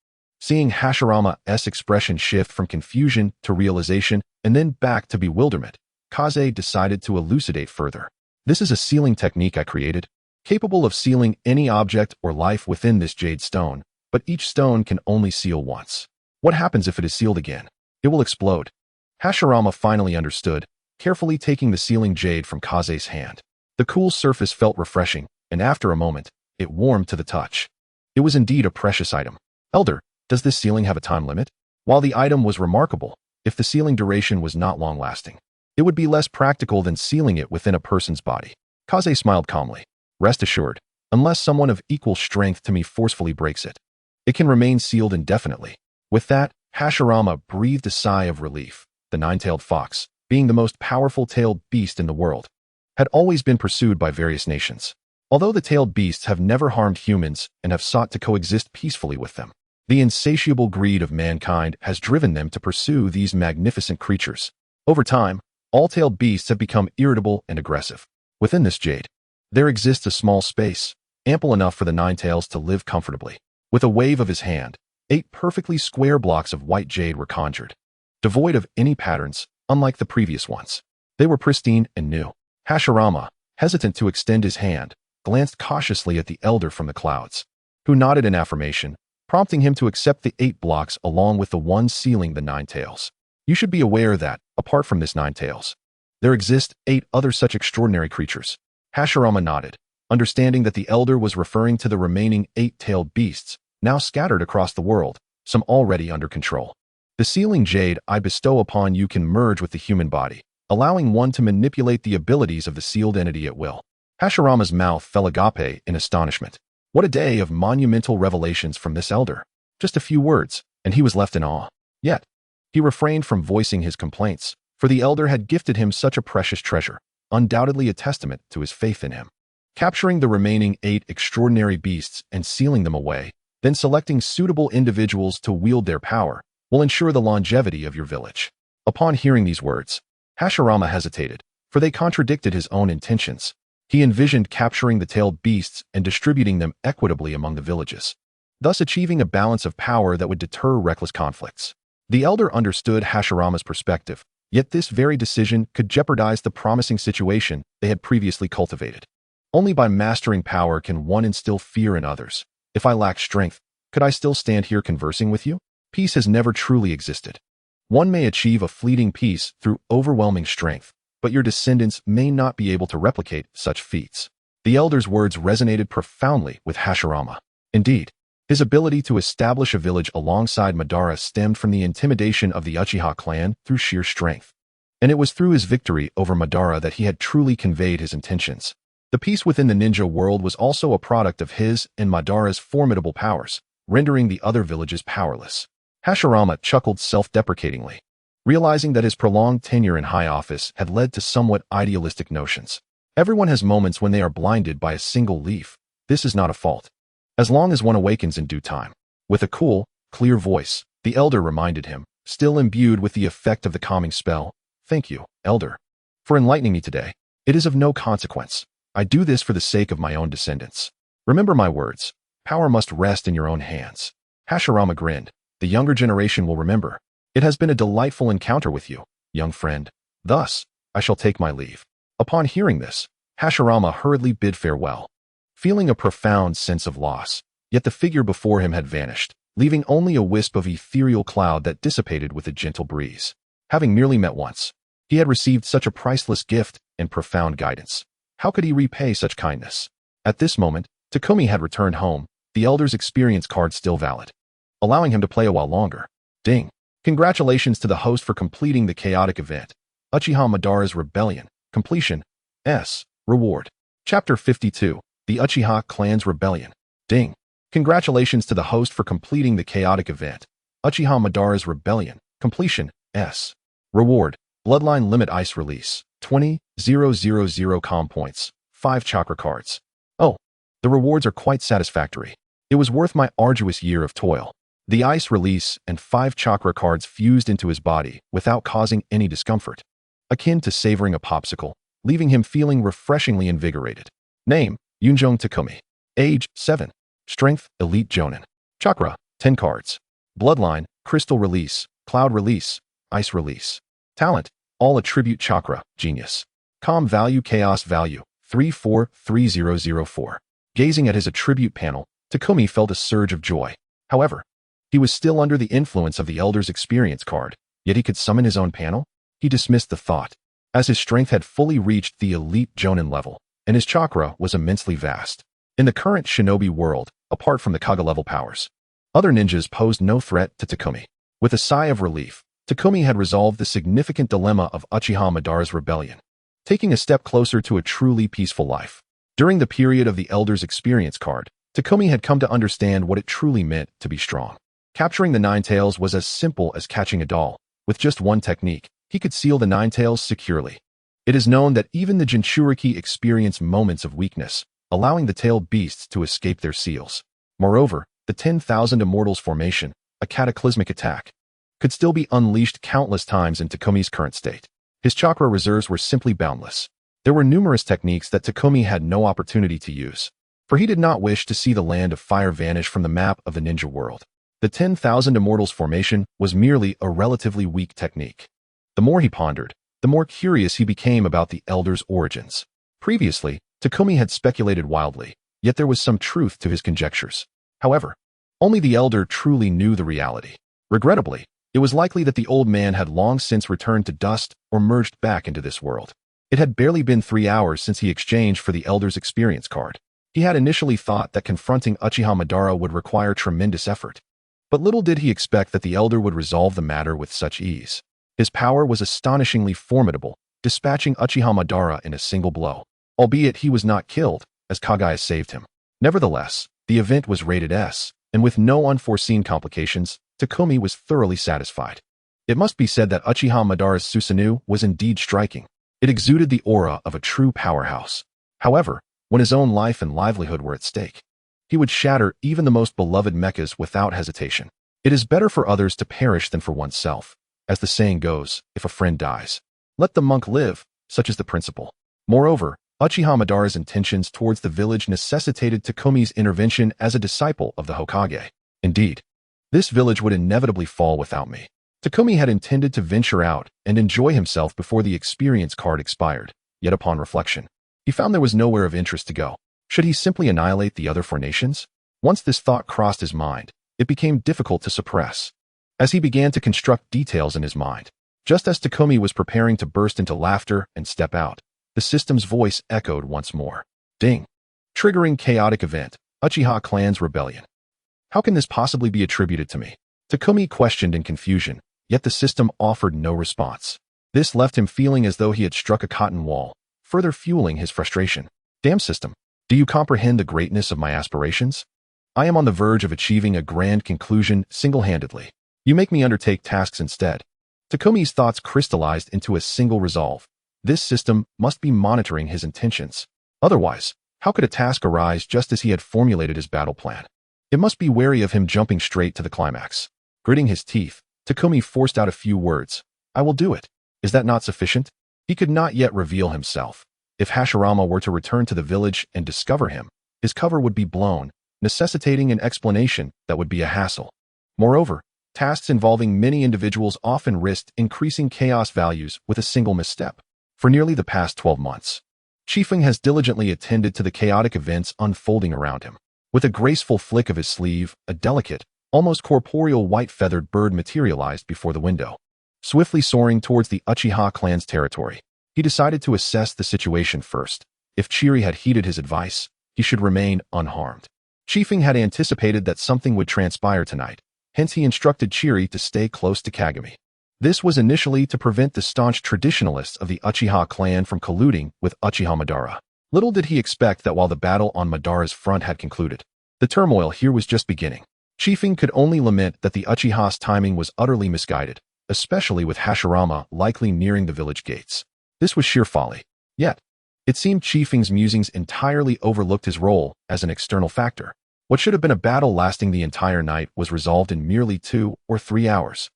Speaker 1: Seeing Hashirama's expression shift from confusion to realization and then back to bewilderment, Kaze decided to elucidate further. "This is a sealing technique I created, capable of sealing any object or life within this jade stone, but each stone can only seal once. What happens if it is sealed again? It will explode." Hashirama finally understood, carefully taking the sealing jade from Kaze's hand. The cool surface felt refreshing, and after a moment, it warmed to the touch. It was indeed a precious item. "Elder, does this sealing have a time limit?" While the item was remarkable, if the sealing duration was not long-lasting, it would be less practical than sealing it within a person's body. Kaze smiled calmly. Rest assured, unless someone of equal strength to me forcefully breaks it, it can remain sealed indefinitely. With that, Hashirama breathed a sigh of relief. The nine-tailed fox, being the most powerful tailed beast in the world, had always been pursued by various nations. Although the tailed beasts have never harmed humans and have sought to coexist peacefully with them, the insatiable greed of mankind has driven them to pursue these magnificent creatures. Over time, all tailed beasts have become irritable and aggressive. Within this jade, there exists a small space, ample enough for the nine tails to live comfortably. With a wave of his hand, 8 perfectly square blocks of white jade were conjured, devoid of any patterns, unlike the previous ones. They were pristine and new. Hashirama, hesitant to extend his hand, glanced cautiously at the elder from the clouds, who nodded in affirmation, prompting him to accept the 8 blocks along with the one sealing the 9 tails. You should be aware that, apart from this 9 tails, there exist 8 other such extraordinary creatures. Hashirama nodded, understanding that the elder was referring to the remaining 8-tailed beasts, now scattered across the world, some already under control. The sealing jade I bestow upon you can merge with the human body, allowing one to manipulate the abilities of the sealed entity at will. Hashirama's mouth fell agape in astonishment. What a day of monumental revelations from this elder. Just a few words, and he was left in awe. Yet, he refrained from voicing his complaints, for the elder had gifted him such a precious treasure, undoubtedly a testament to his faith in him. Capturing the remaining 8 extraordinary beasts and sealing them away, then selecting suitable individuals to wield their power, will ensure the longevity of your village. Upon hearing these words, Hashirama hesitated, for they contradicted his own intentions. He envisioned capturing the tailed beasts and distributing them equitably among the villages, thus achieving a balance of power that would deter reckless conflicts. The elder understood Hashirama's perspective, yet this very decision could jeopardize the promising situation they had previously cultivated. Only by mastering power can one instill fear in others. If I lack strength, could I still stand here conversing with you? Peace has never truly existed. One may achieve a fleeting peace through overwhelming strength, but your descendants may not be able to replicate such feats. The elder's words resonated profoundly with Hashirama. Indeed, his ability to establish a village alongside Madara stemmed from the intimidation of the Uchiha clan through sheer strength. And it was through his victory over Madara that he had truly conveyed his intentions. The peace within the ninja world was also a product of his and Madara's formidable powers, rendering the other villages powerless. Hashirama chuckled self-deprecatingly, realizing that his prolonged tenure in high office had led to somewhat idealistic notions. Everyone has moments when they are blinded by a single leaf. This is not a fault, as long as one awakens in due time. With a cool, clear voice, the elder reminded him, still imbued with the effect of the calming spell, "Thank you, elder, for enlightening me today. It is of no consequence. I do this for the sake of my own descendants. Remember my words. Power must rest in your own hands." Hashirama grinned. The younger generation will remember. It has been a delightful encounter with you, young friend. Thus, I shall take my leave. Upon hearing this, Hashirama hurriedly bid farewell, feeling a profound sense of loss. Yet the figure before him had vanished, leaving only a wisp of ethereal cloud that dissipated with a gentle breeze. Having merely met once, he had received such a priceless gift and profound guidance. How could he repay such kindness? At this moment, Takumi had returned home, the elder's experience card still valid, allowing him to play a while longer. Ding. Congratulations to the host for completing the chaotic event. Uchiha Madara's Rebellion. Completion. S. Reward. Chapter 52. The Uchiha Clan's Rebellion. Ding. Congratulations to the host for completing the chaotic event. Uchiha Madara's Rebellion. Completion. S. Reward. Bloodline Limit Ice Release. 20,000 comm points. 5 chakra cards. Oh, the rewards are quite satisfactory. It was worth my arduous year of toil. The ice release and 5 chakra cards fused into his body without causing any discomfort, akin to savoring a popsicle, leaving him feeling refreshingly invigorated. Name, Yunjong Takumi. Age, 7. Strength, Elite Jonin. Chakra, 10 cards. Bloodline, Crystal Release, Cloud Release, Ice Release. Talent, All Attribute Chakra, Genius. Comm Value Chaos Value, 343004. Gazing at his attribute panel, Takumi felt a surge of joy. However, he was still under the influence of the elder's experience card, yet he could summon his own panel? He dismissed the thought, as his strength had fully reached the elite Jonin level, and his chakra was immensely vast. In the current shinobi world, apart from the Kage level powers, other ninjas posed no threat to Takumi. With a sigh of relief, Takumi had resolved the significant dilemma of Uchiha Madara's rebellion, taking a step closer to a truly peaceful life. During the period of the Elder's Experience card, Takumi had come to understand what it truly meant to be strong. Capturing the Nine Tails was as simple as catching a doll. With just one technique, he could seal the Nine Tails securely. It is known that even the Jinchuriki experience moments of weakness, allowing the tailed beasts to escape their seals. Moreover, the 10,000 Immortals formation, a cataclysmic attack, could still be unleashed countless times in Takumi's current state. His chakra reserves were simply boundless. There were numerous techniques that Takumi had no opportunity to use, for he did not wish to see the land of fire vanish from the map of the ninja world. The 10,000 Immortals formation was merely a relatively weak technique. The more he pondered, the more curious he became about the Elder's origins. Previously, Takumi had speculated wildly, yet there was some truth to his conjectures. However, only the Elder truly knew the reality. Regrettably, it was likely that the old man had long since returned to dust or merged back into this world. It had barely been 3 hours since he exchanged for the Elder's Experience card. He had initially thought that confronting Uchiha Madara would require tremendous effort. But little did he expect that the Elder would resolve the matter with such ease. His power was astonishingly formidable, dispatching Uchiha Madara in a single blow. Albeit he was not killed, as Kagaya saved him. Nevertheless, the event was rated S, and with no unforeseen complications, Takumi was thoroughly satisfied. It must be said that Uchiha Madara's Susanoo was indeed striking. It exuded the aura of a true powerhouse. However, when his own life and livelihood were at stake, he would shatter even the most beloved mechas without hesitation. It is better for others to perish than for oneself. As the saying goes, if a friend dies, let the monk live, such is the principle. Moreover, Uchiha Madara's intentions towards the village necessitated Takumi's intervention as a disciple of the Hokage. Indeed, this village would inevitably fall without me. Takumi had intended to venture out and enjoy himself before the experience card expired, yet upon reflection, he found there was nowhere of interest to go. Should he simply annihilate the other 4 nations? Once this thought crossed his mind, it became difficult to suppress. As he began to construct details in his mind, just as Takumi was preparing to burst into laughter and step out, the system's voice echoed once more. Ding! Triggering chaotic event, Uchiha clan's rebellion. How can this possibly be attributed to me? Takumi questioned in confusion, yet the system offered no response. This left him feeling as though he had struck a cotton wall, further fueling his frustration. Damn system! Do you comprehend the greatness of my aspirations? I am on the verge of achieving a grand conclusion single-handedly. You make me undertake tasks instead. Takumi's thoughts crystallized into a single resolve. This system must be monitoring his intentions. Otherwise, how could a task arise just as he had formulated his battle plan? It must be wary of him jumping straight to the climax. Gritting his teeth, Takumi forced out a few words. I will do it. Is that not sufficient? He could not yet reveal himself. If Hashirama were to return to the village and discover him, his cover would be blown, necessitating an explanation that would be a hassle. Moreover, tasks involving many individuals often risked increasing chaos values with a single misstep. For nearly the past 12 months, Chiefing has diligently attended to the chaotic events unfolding around him. With a graceful flick of his sleeve, a delicate, almost corporeal white-feathered bird materialized before the window. Swiftly soaring towards the Uchiha clan's territory, he decided to assess the situation first. If Chiri had heeded his advice, he should remain unharmed. Chiefing had anticipated that something would transpire tonight, hence he instructed Chiri to stay close to Kagami. This was initially to prevent the staunch traditionalists of the Uchiha clan from colluding with Uchiha Madara. Little did he expect that while the battle on Madara's front had concluded, the turmoil here was just beginning. Chiefing could only lament that the Uchiha's timing was utterly misguided, especially with Hashirama likely nearing the village gates. This was sheer folly. Yet, it seemed Chiefing's musings entirely overlooked his role as an external factor. What should have been a battle lasting the entire night was resolved in merely 2 or 3 hours.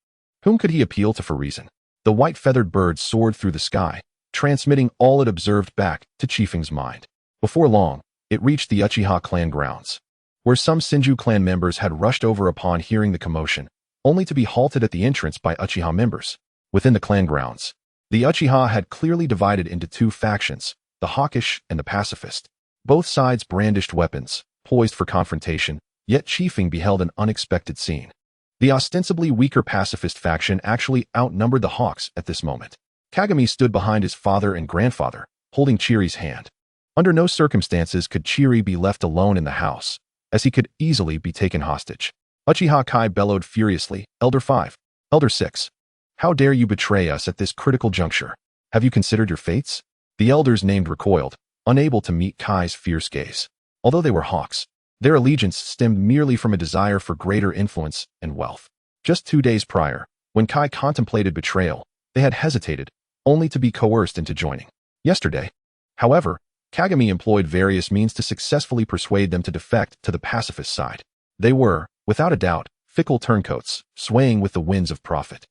Speaker 1: Whom could he appeal to for reason? The white-feathered bird soared through the sky, transmitting all it observed back to Chiefing's mind. Before long, it reached the Uchiha clan grounds, where some Senju clan members had rushed over upon hearing the commotion, only to be halted at the entrance by Uchiha members. Within the clan grounds, the Uchiha had clearly divided into 2 factions, the hawkish and the pacifist. Both sides brandished weapons, poised for confrontation, yet Chiefing beheld an unexpected scene. The ostensibly weaker pacifist faction actually outnumbered the hawks at this moment. Kagami stood behind his father and grandfather, holding Chiri's hand. Under no circumstances could Chiri be left alone in the house, as he could easily be taken hostage. Uchiha Kai bellowed furiously, Elder 5, Elder 6. How dare you betray us at this critical juncture? Have you considered your fates? The elders named recoiled, unable to meet Kai's fierce gaze. Although they were hawks, their allegiance stemmed merely from a desire for greater influence and wealth. Just 2 days prior, when Kai contemplated betrayal, they had hesitated, only to be coerced into joining. Yesterday, however, Kagami employed various means to successfully persuade them to defect to the pacifist side. They were, without a doubt, fickle turncoats, swaying with the winds of profit.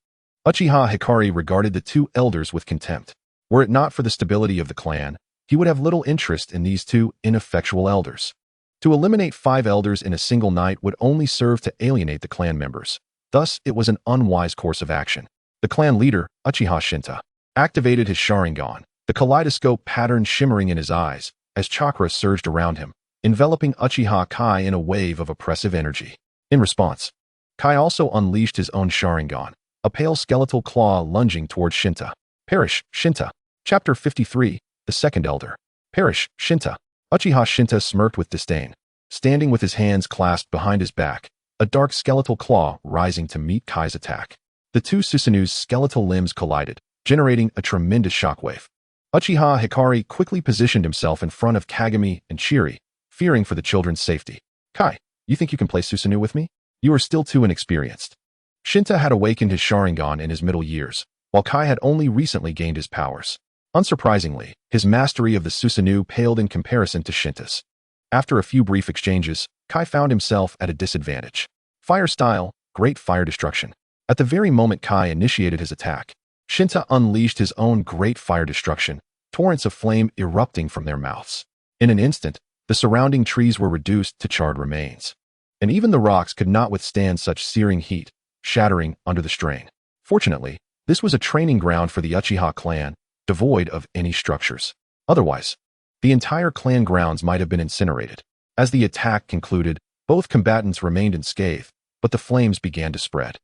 Speaker 1: Uchiha Hikari regarded the two elders with contempt. Were it not for the stability of the clan, he would have little interest in these two ineffectual elders. To eliminate 5 elders in a single night would only serve to alienate the clan members. Thus, it was an unwise course of action. The clan leader, Uchiha Shinta, activated his Sharingan, the kaleidoscope pattern shimmering in his eyes, as chakra surged around him, enveloping Uchiha Kai in a wave of oppressive energy. In response, Kai also unleashed his own Sharingan, a pale skeletal claw lunging towards Shinta. Perish, Shinta. Chapter 53, The Second Elder. Perish, Shinta. Uchiha Shinta smirked with disdain, standing with his hands clasped behind his back, a dark skeletal claw rising to meet Kai's attack. The two Susanu's skeletal limbs collided, generating a tremendous shockwave. Uchiha Hikari quickly positioned himself in front of Kagami and Chiri, fearing for the children's safety. Kai, you think you can play Susanoo with me? You are still too inexperienced. Shinta had awakened his Sharingan in his middle years, while Kai had only recently gained his powers. Unsurprisingly, his mastery of the Susanoo paled in comparison to Shinta's. After a few brief exchanges, Kai found himself at a disadvantage. Fire style, great fire destruction. At the very moment Kai initiated his attack, Shinta unleashed his own great fire destruction, torrents of flame erupting from their mouths. In an instant, the surrounding trees were reduced to charred remains. And even the rocks could not withstand such searing heat, shattering under the strain. Fortunately, this was a training ground for the Uchiha clan, devoid of any structures. Otherwise, the entire clan grounds might have been incinerated. As the attack concluded, both combatants remained unscathed, but the flames began to spread.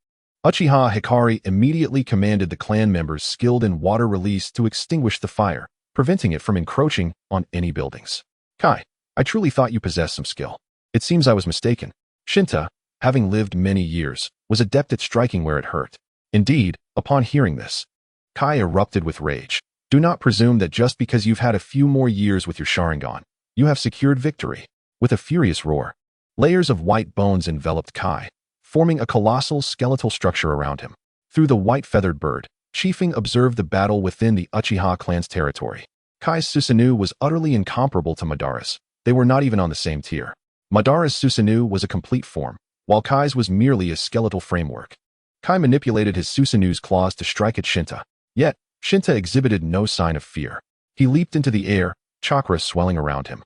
Speaker 1: Uchiha Hikari immediately commanded the clan members skilled in water release to extinguish the fire, preventing it from encroaching on any buildings. Kai, I truly thought you possessed some skill. It seems I was mistaken. Shinta, having lived many years, was adept at striking where it hurt. Indeed, upon hearing this, Kai erupted with rage. Do not presume that just because you've had a few more years with your Sharingan, you have secured victory. With a furious roar, layers of white bones enveloped Kai, forming a colossal skeletal structure around him. Through the white-feathered bird, Chiefing observed the battle within the Uchiha clan's territory. Kai's Susanoo was utterly incomparable to Madara's. They were not even on the same tier. Madara's Susanoo was a complete form, while Kai's was merely a skeletal framework. Kai manipulated his Susanoo's claws to strike at Shinta. Yet, Shinta exhibited no sign of fear. He leaped into the air, chakra swelling around him.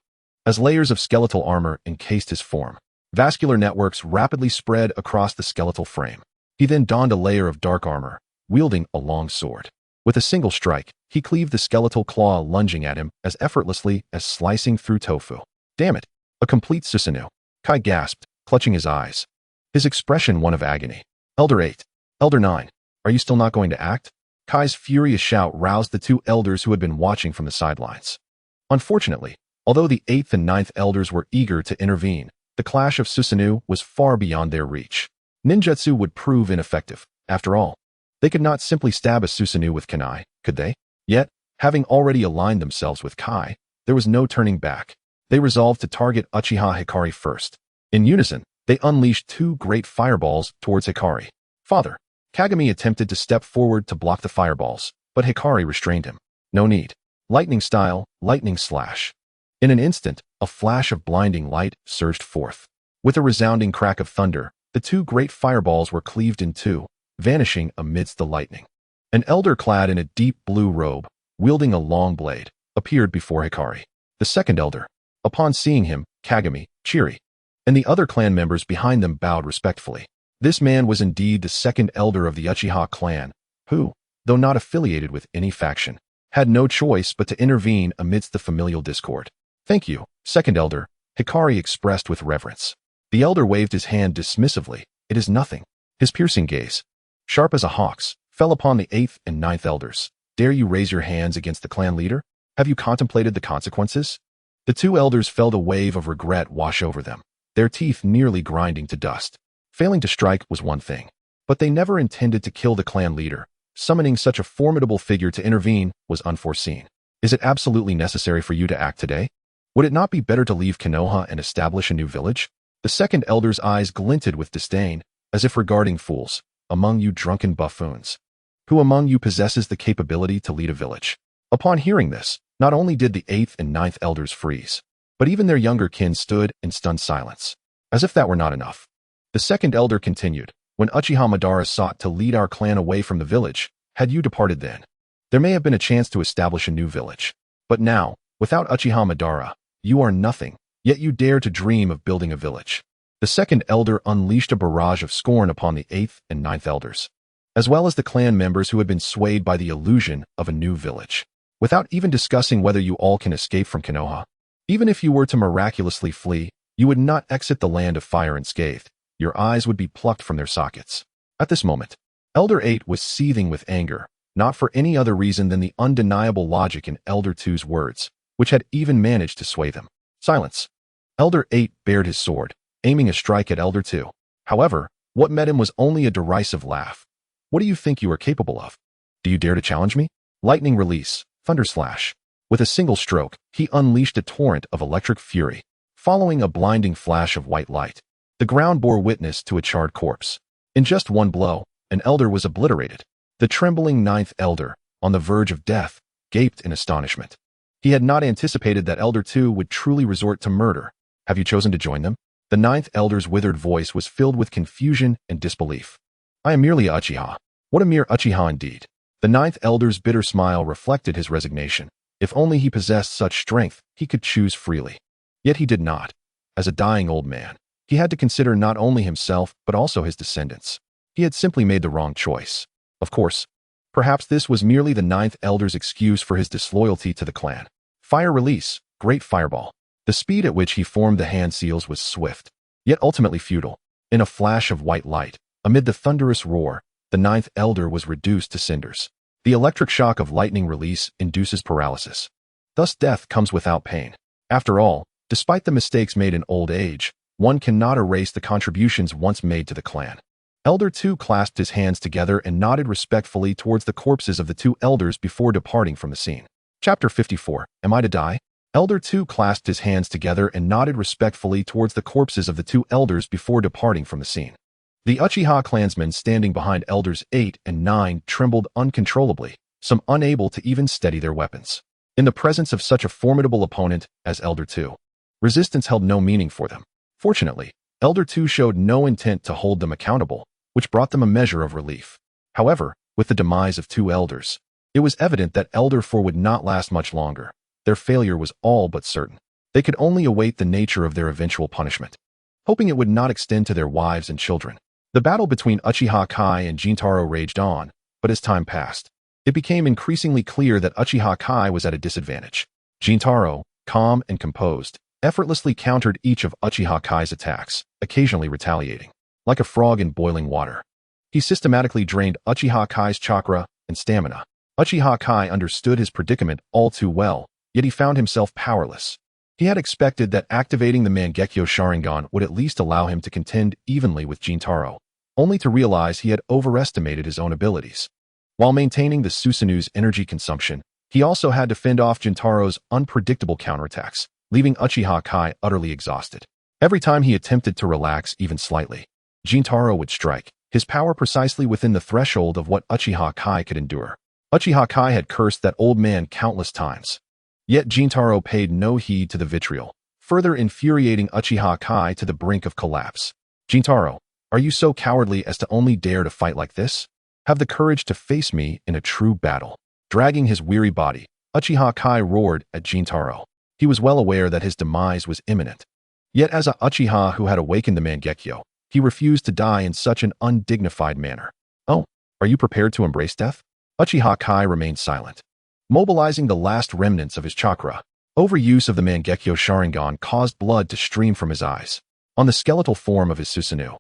Speaker 1: As layers of skeletal armor encased his form, vascular networks rapidly spread across the skeletal frame. He then donned a layer of dark armor, wielding a long sword. With a single strike, he cleaved the skeletal claw lunging at him as effortlessly as slicing through tofu. Damn it! A complete Susanoo. Kai gasped, clutching his eyes. His expression one of agony. Elder 8. Elder 9. Are you still not going to act? Kai's furious shout roused the two elders who had been watching from the sidelines. Unfortunately, although the 8th and 9th elders were eager to intervene, the clash of Susanoo was far beyond their reach. Ninjutsu would prove ineffective. After all, they could not simply stab a Susanoo with kunai, could they? Yet, having already aligned themselves with Kai, there was no turning back. They resolved to target Uchiha Hikari first. In unison, they unleashed 2 great fireballs towards Hikari. Father, Kagami attempted to step forward to block the fireballs, but Hikari restrained him. No need. Lightning style, lightning slash. In an instant, a flash of blinding light surged forth. With a resounding crack of thunder, the 2 great fireballs were cleaved in 2, vanishing amidst the lightning. An elder clad in a deep blue robe, wielding a long blade, appeared before Hikari. The second elder. Upon seeing him, Kagami, Chiri, and the other clan members behind them bowed respectfully. This man was indeed the second elder of the Uchiha clan, who, though not affiliated with any faction, had no choice but to intervene amidst the familial discord. Thank you, second elder, Hikari expressed with reverence. The elder waved his hand dismissively. It is nothing. His piercing gaze, sharp as a hawk's, fell upon the 8th and 9th elders. Dare you raise your hands against the clan leader? Have you contemplated the consequences? The 2 elders felt a wave of regret wash over them, their teeth nearly grinding to dust. Failing to strike was one thing, but they never intended to kill the clan leader. Summoning such a formidable figure to intervene was unforeseen. Is it absolutely necessary for you to act today? Would it not be better to leave Konoha and establish a new village? The second elder's eyes glinted with disdain, as if regarding fools. Among you drunken buffoons, who among you possesses the capability to lead a village? Upon hearing this, not only did the eighth and ninth elders freeze, but even their younger kin stood in stunned silence. As if that were not enough, the second elder continued, when Uchiha Madara sought to lead our clan away from the village, had you departed then, there may have been a chance to establish a new village. But now, without Uchiha Madara, you are nothing, yet you dare to dream of building a village. The second elder unleashed a barrage of scorn upon the eighth and ninth elders, as well as the clan members who had been swayed by the illusion of a new village. Without even discussing whether you all can escape from Konoha, even if you were to miraculously flee, you would not exit the land of fire unscathed. Your eyes would be plucked from their sockets. At this moment, Elder 8 was seething with anger, not for any other reason than the undeniable logic in Elder 2's words, which had even managed to sway them. Silence. Elder 8 bared his sword, aiming a strike at Elder 2. However, what met him was only a derisive laugh. What do you think you are capable of? Do you dare to challenge me? Lightning release, thunder slash. With a single stroke, he unleashed a torrent of electric fury, following a blinding flash of white light. The ground bore witness to a charred corpse. In just one blow, an elder was obliterated. The trembling ninth elder, on the verge of death, gaped in astonishment. He had not anticipated that Elder 2 would truly resort to murder. Have you chosen to join them? The ninth elder's withered voice was filled with confusion and disbelief. I am merely a Uchiha. What a mere Uchiha indeed. The ninth elder's bitter smile reflected his resignation. If only he possessed such strength, he could choose freely. Yet he did not. As a dying old man, he had to consider not only himself but also his descendants. He had simply made the wrong choice. Of course, perhaps this was merely the ninth elder's excuse for his disloyalty to the clan. Fire release, great fireball. The speed at which he formed the hand seals was swift, yet ultimately futile. In a flash of white light, amid the thunderous roar, the ninth elder was reduced to cinders. The electric shock of lightning release induces paralysis. Thus death comes without pain. After all, despite the mistakes made in old age, one cannot erase the contributions once made to the clan. Elder 2 clasped his hands together and nodded respectfully towards the corpses of the two elders before departing from the scene. Chapter 54. Am I to die? Elder 2 clasped his hands together and nodded respectfully towards the corpses of the two elders before departing from the scene. The Uchiha clansmen standing behind Elders 8 and 9 trembled uncontrollably, some unable to even steady their weapons. In the presence of such a formidable opponent as Elder 2, resistance held no meaning for them. Fortunately, Elder 2 showed no intent to hold them accountable, which brought them a measure of relief. However, with the demise of two elders, it was evident that Elder 4 would not last much longer. Their failure was all but certain. They could only await the nature of their eventual punishment, hoping it would not extend to their wives and children. The battle between Uchiha Kai and Jintaro raged on, but as time passed, it became increasingly clear that Uchiha Kai was at a disadvantage. Jintaro, calm and composed, effortlessly countered each of Uchiha Kai's attacks, occasionally retaliating. Like a frog in boiling water, he systematically drained Uchiha Kai's chakra and stamina. Uchiha Kai understood his predicament all too well, yet he found himself powerless. He had expected that activating the Mangekyo Sharingan would at least allow him to contend evenly with Jintaro, only to realize he had overestimated his own abilities. While maintaining the Susanu's energy consumption, he also had to fend off Jintaro's unpredictable counterattacks, leaving Uchiha Kai utterly exhausted. Every time he attempted to relax even slightly, Jintaro would strike, his power precisely within the threshold of what Uchiha Kai could endure. Uchiha Kai had cursed that old man countless times. Yet Jintaro paid no heed to the vitriol, further infuriating Uchiha Kai to the brink of collapse. Jintaro, are you so cowardly as to only dare to fight like this? Have the courage to face me in a true battle. Dragging his weary body, Uchiha Kai roared at Jintaro. He was well aware that his demise was imminent. Yet as a Uchiha who had awakened the Mangekyo, he refused to die in such an undignified manner. Oh, are you prepared to embrace death? Uchiha Kai remained silent, mobilizing the last remnants of his chakra. Overuse of the Mangekyo Sharingan caused blood to stream from his eyes. On the skeletal form of his Susanoo,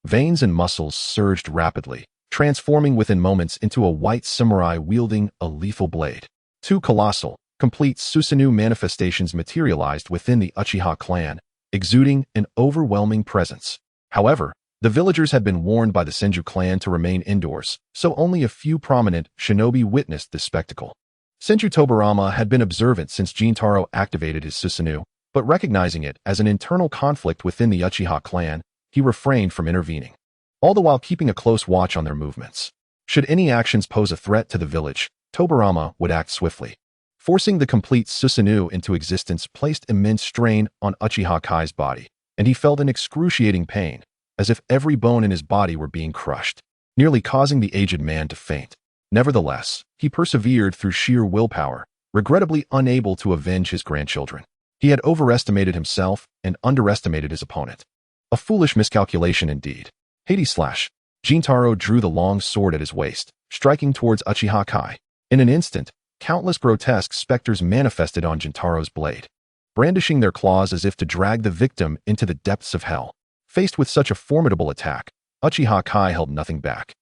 Speaker 1: veins and muscles surged rapidly, transforming within moments into a white samurai wielding a lethal blade. Two colossal, complete Susanoo manifestations materialized within the Uchiha clan, exuding an overwhelming presence. However, the villagers had been warned by the Senju clan to remain indoors, so only a few prominent shinobi witnessed this spectacle. Senju Tobirama had been observant since Jintaro activated his Susanoo, but recognizing it as an internal conflict within the Uchiha clan, he refrained from intervening, all the while keeping a close watch on their movements. Should any actions pose a threat to the village, Tobirama would act swiftly. Forcing the complete Susanoo into existence placed immense strain on Uchiha Kai's body, and he felt an excruciating pain, as if every bone in his body were being crushed, nearly causing the aged man to faint. Nevertheless, he persevered through sheer willpower, regrettably unable to avenge his grandchildren. He had overestimated himself and underestimated his opponent. A foolish miscalculation indeed. Hades /. Jintaro drew the long sword at his waist, striking towards Uchiha Kai. In an instant, countless grotesque specters manifested on Jintaro's blade, brandishing their claws as if to drag the victim into the depths of hell. Faced with such a formidable attack, Uchiha Kai held nothing back,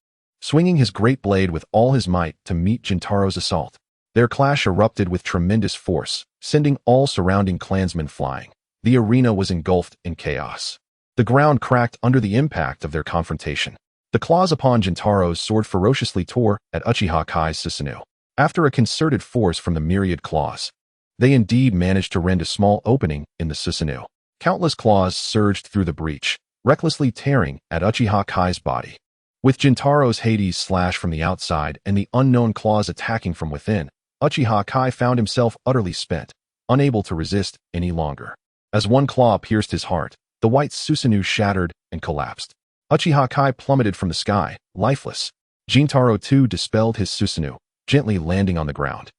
Speaker 1: swinging his great blade with all his might to meet Jintaro's assault. Their clash erupted with tremendous force, sending all surrounding clansmen flying. The arena was engulfed in chaos. The ground cracked under the impact of their confrontation. The claws upon Jintaro's sword ferociously tore at Uchiha Kai's Susanoo. After a concerted force from the myriad claws, they indeed managed to rend a small opening in the Susanoo. Countless claws surged through the breach, recklessly tearing at Uchiha Kai's body. With Jintaro's Hades slash from the outside and the unknown claws attacking from within, Uchiha Kai found himself utterly spent, unable to resist any longer. As one claw pierced his heart, the white Susanoo shattered and collapsed. Uchiha Kai plummeted from the sky, lifeless. Jintaro too dispelled his Susanoo, gently landing on the ground,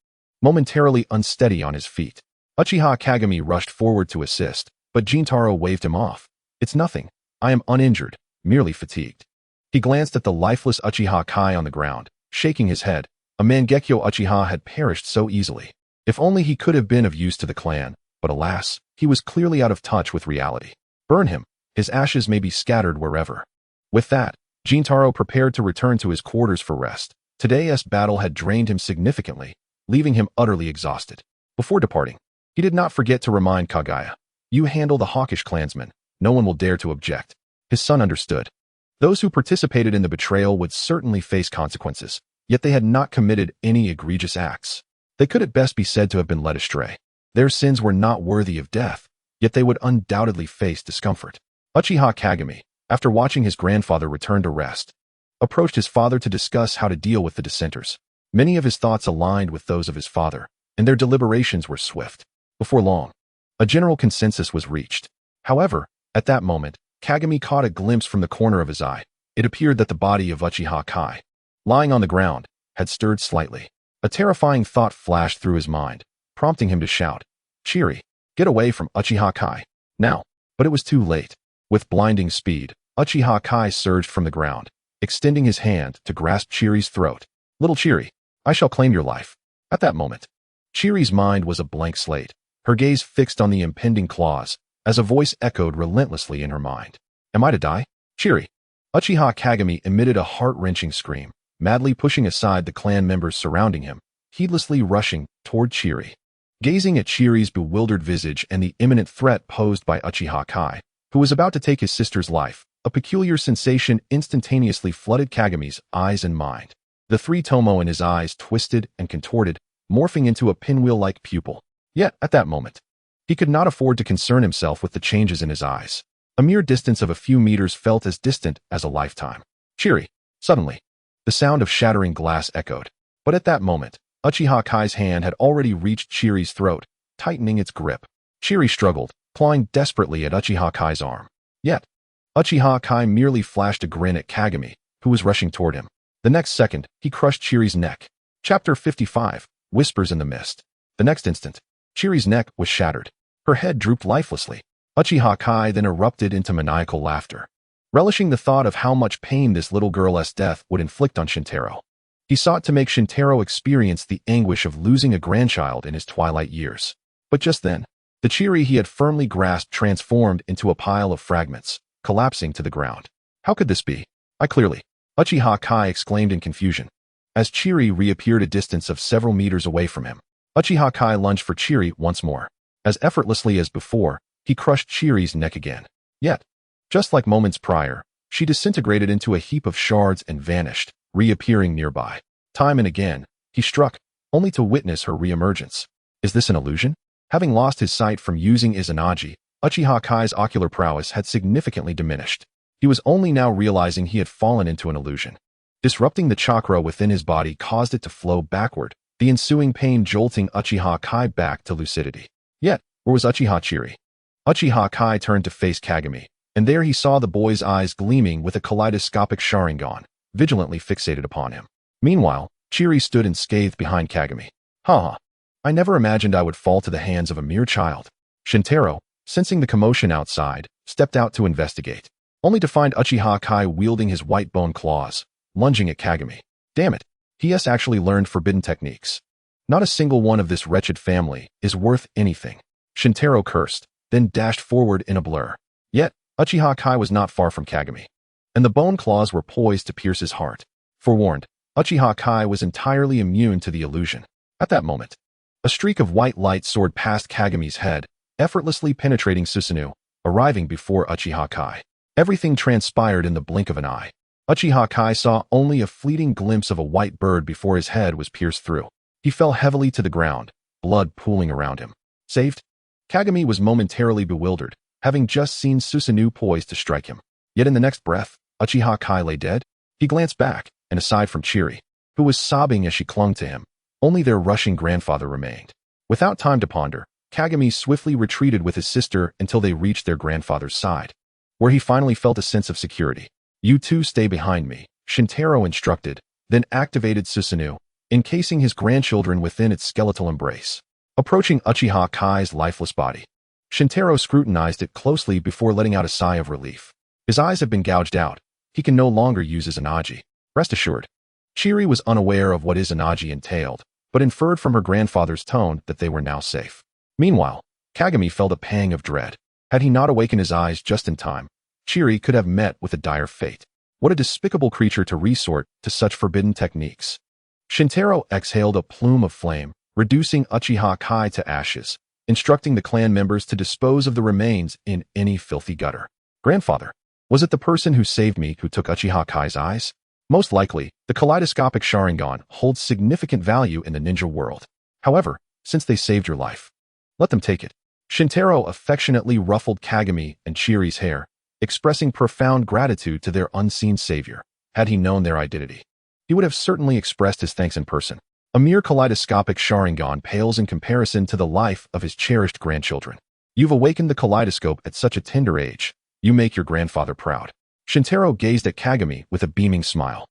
Speaker 1: momentarily unsteady on his feet. Uchiha Kagami rushed forward to assist, but Jintaro waved him off. "It's nothing. I am uninjured, merely fatigued." He glanced at the lifeless Uchiha Kai on the ground, shaking his head. A Mangekyo Uchiha had perished so easily. If only he could have been of use to the clan, but alas, he was clearly out of touch with reality. Burn him. His ashes may be scattered wherever. With that, Jintaro prepared to return to his quarters for rest. Today's battle had drained him significantly, leaving him utterly exhausted. Before departing, he did not forget to remind Kaguya, "You handle the hawkish clansmen. No one will dare to object." His son understood. Those who participated in the betrayal would certainly face consequences, yet they had not committed any egregious acts. They could at best be said to have been led astray. Their sins were not worthy of death, yet they would undoubtedly face discomfort. Uchiha Kagami, after watching his grandfather return to rest, approached his father to discuss how to deal with the dissenters. Many of his thoughts aligned with those of his father, and their deliberations were swift. Before long, a general consensus was reached. However, at that moment, Kagami caught a glimpse from the corner of his eye. It appeared that the body of Uchiha Kai, lying on the ground, had stirred slightly. A terrifying thought flashed through his mind, prompting him to shout, "Chiri, get away from Uchiha Kai, now!" But it was too late. With blinding speed, Uchiha Kai surged from the ground, extending his hand to grasp Chiri's throat. "Little Chiri, I shall claim your life." At that moment, Chiri's mind was a blank slate, her gaze fixed on the impending claws, as a voice echoed relentlessly in her mind. "Am I to die? Chiri!" Uchiha Kagami emitted a heart-wrenching scream, madly pushing aside the clan members surrounding him, heedlessly rushing toward Chiri. Gazing at Chiri's bewildered visage and the imminent threat posed by Uchiha Kai, who was about to take his sister's life, a peculiar sensation instantaneously flooded Kagami's eyes and mind. The three tomo in his eyes twisted and contorted, morphing into a pinwheel-like pupil. Yet, at that moment, he could not afford to concern himself with the changes in his eyes. A mere distance of a few meters felt as distant as a lifetime. "Chiri!" Suddenly, the sound of shattering glass echoed. But at that moment, Uchiha Kai's hand had already reached Chiri's throat, tightening its grip. Chiri struggled, clawing desperately at Uchiha Kai's arm. Yet, Uchiha Kai merely flashed a grin at Kagami, who was rushing toward him. The next second, he crushed Chiri's neck. Chapter 55, Whispers in the Mist. The next instant, Chiri's neck was shattered. Her head drooped lifelessly. Uchiha Kai then erupted into maniacal laughter, relishing the thought of how much pain this little girl's death would inflict on Shintaro. He sought to make Shintaro experience the anguish of losing a grandchild in his twilight years. But just then, the Chiri he had firmly grasped transformed into a pile of fragments, collapsing to the ground. "How could this be? Uchiha Kai exclaimed in confusion. As Chiri reappeared a distance of several meters away from him, Uchiha Kai lunged for Chiri once more. As effortlessly as before, he crushed Chiri's neck again. Yet, just like moments prior, she disintegrated into a heap of shards and vanished, reappearing nearby. Time and again, he struck, only to witness her re-emergence. Is this an illusion? Having lost his sight from using Izanagi, Uchiha Kai's ocular prowess had significantly diminished. He was only now realizing he had fallen into an illusion. Disrupting the chakra within his body caused it to flow backward, the ensuing pain jolting Uchiha Kai back to lucidity. Yet, where was Uchiha Chiri? Uchiha Kai turned to face Kagami, and there he saw the boy's eyes gleaming with a kaleidoscopic Sharingan, vigilantly fixated upon him. Meanwhile, Chiri stood unscathed behind Kagami. Ha! I never imagined I would fall to the hands of a mere child. Shintaro, sensing the commotion outside, stepped out to investigate, only to find Uchiha Kai wielding his white bone claws, lunging at Kagami. Damn it, he has actually learned forbidden techniques. Not a single one of this wretched family is worth anything. Shintaro cursed, then dashed forward in a blur. Yet, Uchiha Kai was not far from Kagami, and the bone claws were poised to pierce his heart. Forewarned, Uchiha Kai was entirely immune to the illusion. At that moment, a streak of white light soared past Kagami's head, effortlessly penetrating Susanoo, arriving before Uchiha Kai. Everything transpired in the blink of an eye. Uchiha Kai saw only a fleeting glimpse of a white bird before his head was pierced through. He fell heavily to the ground, blood pooling around him. Saved? Kagami was momentarily bewildered, having just seen Susanoo poised to strike him. Yet in the next breath, Uchiha Kai lay dead. He glanced back, and aside from Chiri, who was sobbing as she clung to him, only their rushing grandfather remained. Without time to ponder, Kagami swiftly retreated with his sister until they reached their grandfather's side, where he finally felt a sense of security. You two stay behind me, Shintaro instructed, then activated Susanoo, encasing his grandchildren within its skeletal embrace. Approaching Uchiha Kai's lifeless body, Shintaro scrutinized it closely before letting out a sigh of relief. His eyes have been gouged out. He can no longer use Izanagi. Rest assured. Chiri was unaware of what Izanagi entailed, but inferred from her grandfather's tone that they were now safe. Meanwhile, Kagami felt a pang of dread. Had he not awakened his eyes just in time, Chiri could have met with a dire fate. What a despicable creature to resort to such forbidden techniques. Shintaro exhaled a plume of flame, reducing Uchiha Kai to ashes, instructing the clan members to dispose of the remains in any filthy gutter. Grandfather, was it the person who saved me who took Uchiha Kai's eyes? Most likely, the kaleidoscopic Sharingan holds significant value in the ninja world. However, since they saved your life, let them take it. Shintaro affectionately ruffled Kagami and Chiri's hair, expressing profound gratitude to their unseen savior. Had he known their identity, he would have certainly expressed his thanks in person. A mere kaleidoscopic Sharingan pales in comparison to the life of his cherished grandchildren. You've awakened the kaleidoscope at such a tender age. You make your grandfather proud. Shintaro gazed at Kagami with a beaming smile.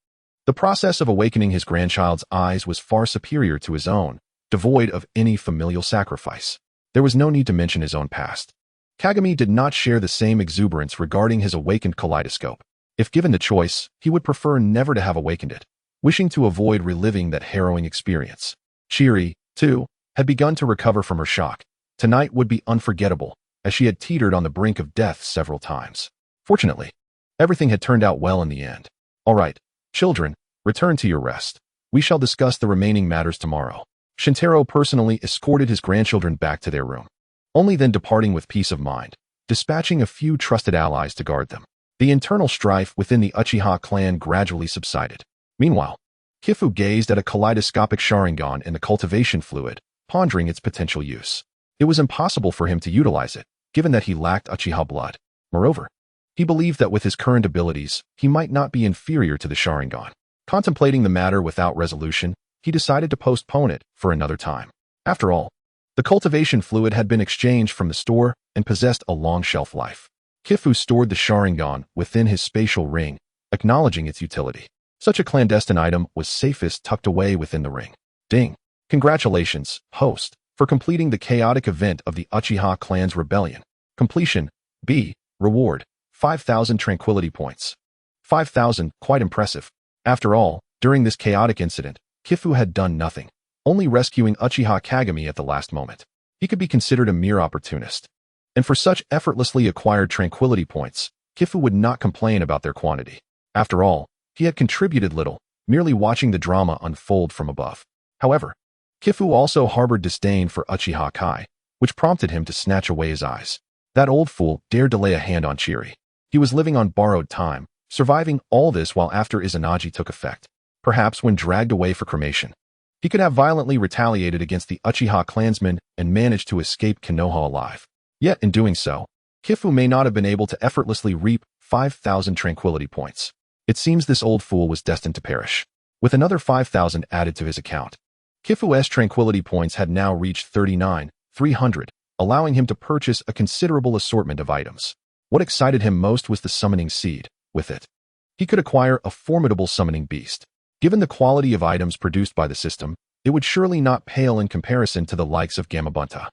Speaker 1: The process of awakening his grandchild's eyes was far superior to his own, devoid of any familial sacrifice. There was no need to mention his own past. Kagami did not share the same exuberance regarding his awakened kaleidoscope. If given the choice, he would prefer never to have awakened it, wishing to avoid reliving that harrowing experience. Chiri, too, had begun to recover from her shock. Tonight would be unforgettable, as she had teetered on the brink of death several times. Fortunately, everything had turned out well in the end. All right, children, return to your rest. We shall discuss the remaining matters tomorrow. Shintaro personally escorted his grandchildren back to their room, only then departing with peace of mind, dispatching a few trusted allies to guard them. The internal strife within the Uchiha clan gradually subsided. Meanwhile, Kifu gazed at a kaleidoscopic Sharingan in the cultivation fluid, pondering its potential use. It was impossible for him to utilize it, given that he lacked Uchiha blood. Moreover, he believed that with his current abilities, he might not be inferior to the Sharingan. Contemplating the matter without resolution, he decided to postpone it for another time. After all, the cultivation fluid had been exchanged from the store and possessed a long shelf life. Kifu stored the Sharingan within his spatial ring, acknowledging its utility. Such a clandestine item was safest tucked away within the ring. Ding! Congratulations, host, for completing the chaotic event of the Uchiha clan's rebellion. Completion, B. Reward, 5,000 tranquility points. 5,000, quite impressive. After all, during this chaotic incident, Kifu had done nothing, only rescuing Uchiha Kagami at the last moment. He could be considered a mere opportunist. And for such effortlessly acquired tranquility points, Kifu would not complain about their quantity. After all, he had contributed little, merely watching the drama unfold from above. However, Kifu also harbored disdain for Uchiha Kai, which prompted him to snatch away his eyes. That old fool dared to lay a hand on Chiri. He was living on borrowed time, surviving all this while after Izanagi took effect. Perhaps when dragged away for cremation, He could have violently retaliated against the Uchiha clansmen and managed to escape Konoha alive. Yet, in doing so, Kifu may not have been able to effortlessly reap 5,000 tranquility points. It seems this old fool was destined to perish. With another 5,000 added to his account, Kifu's tranquility points had now reached 39,300, allowing him to purchase a considerable assortment of items. What excited him most was the summoning seed. With it, he could acquire a formidable summoning beast. Given the quality of items produced by the system, it would surely not pale in comparison to the likes of Gamabunta.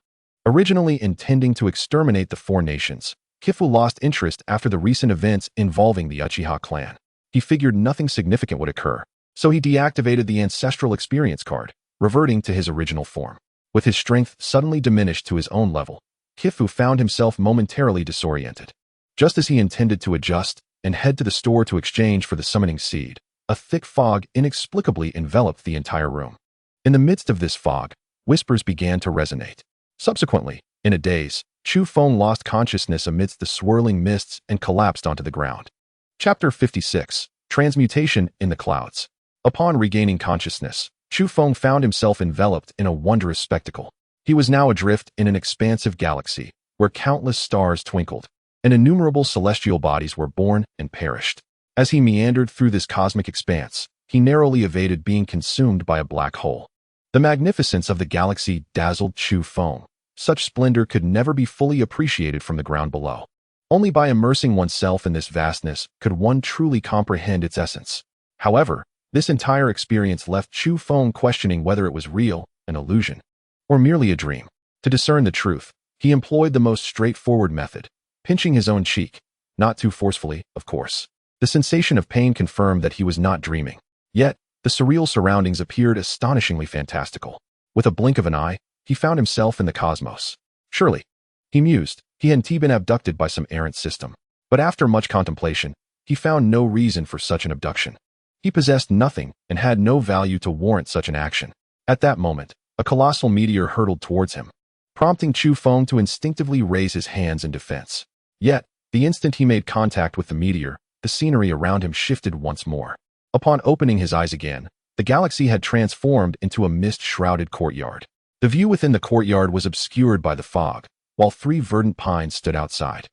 Speaker 1: Originally intending to exterminate the four nations, Kifu lost interest after the recent events involving the Uchiha clan. He figured nothing significant would occur, so he deactivated the ancestral experience card, reverting to his original form. With his strength suddenly diminished to his own level, Kifu found himself momentarily disoriented. Just as he intended to adjust and head to the store to exchange for the summoning seed, a thick fog inexplicably enveloped the entire room. In the midst of this fog, whispers began to resonate. Subsequently, in a daze, Chu Feng lost consciousness amidst the swirling mists and collapsed onto the ground. Chapter 56. Transmutation in the Clouds. Upon regaining consciousness, Chu Feng found himself enveloped in a wondrous spectacle. He was now adrift in an expansive galaxy, where countless stars twinkled, and innumerable celestial bodies were born and perished. As he meandered through this cosmic expanse, he narrowly evaded being consumed by a black hole. The magnificence of the galaxy dazzled Chu Feng. Such splendor could never be fully appreciated from the ground below. Only by immersing oneself in this vastness could one truly comprehend its essence. However, this entire experience left Chu Feng questioning whether it was real, an illusion, or merely a dream. To discern the truth, he employed the most straightforward method, pinching his own cheek, not too forcefully, of course. The sensation of pain confirmed that he was not dreaming. Yet, the surreal surroundings appeared astonishingly fantastical. With a blink of an eye, he found himself in the cosmos. Surely, he mused, he hadn't been abducted by some errant system. But after much contemplation, he found no reason for such an abduction. He possessed nothing and had no value to warrant such an action. At that moment, a colossal meteor hurtled towards him, prompting Chu Feng to instinctively raise his hands in defense. Yet, the instant he made contact with the meteor, the scenery around him shifted once more. Upon opening his eyes again, the galaxy had transformed into a mist-shrouded courtyard. The view within the courtyard was obscured by the fog, while 3 verdant pines stood outside,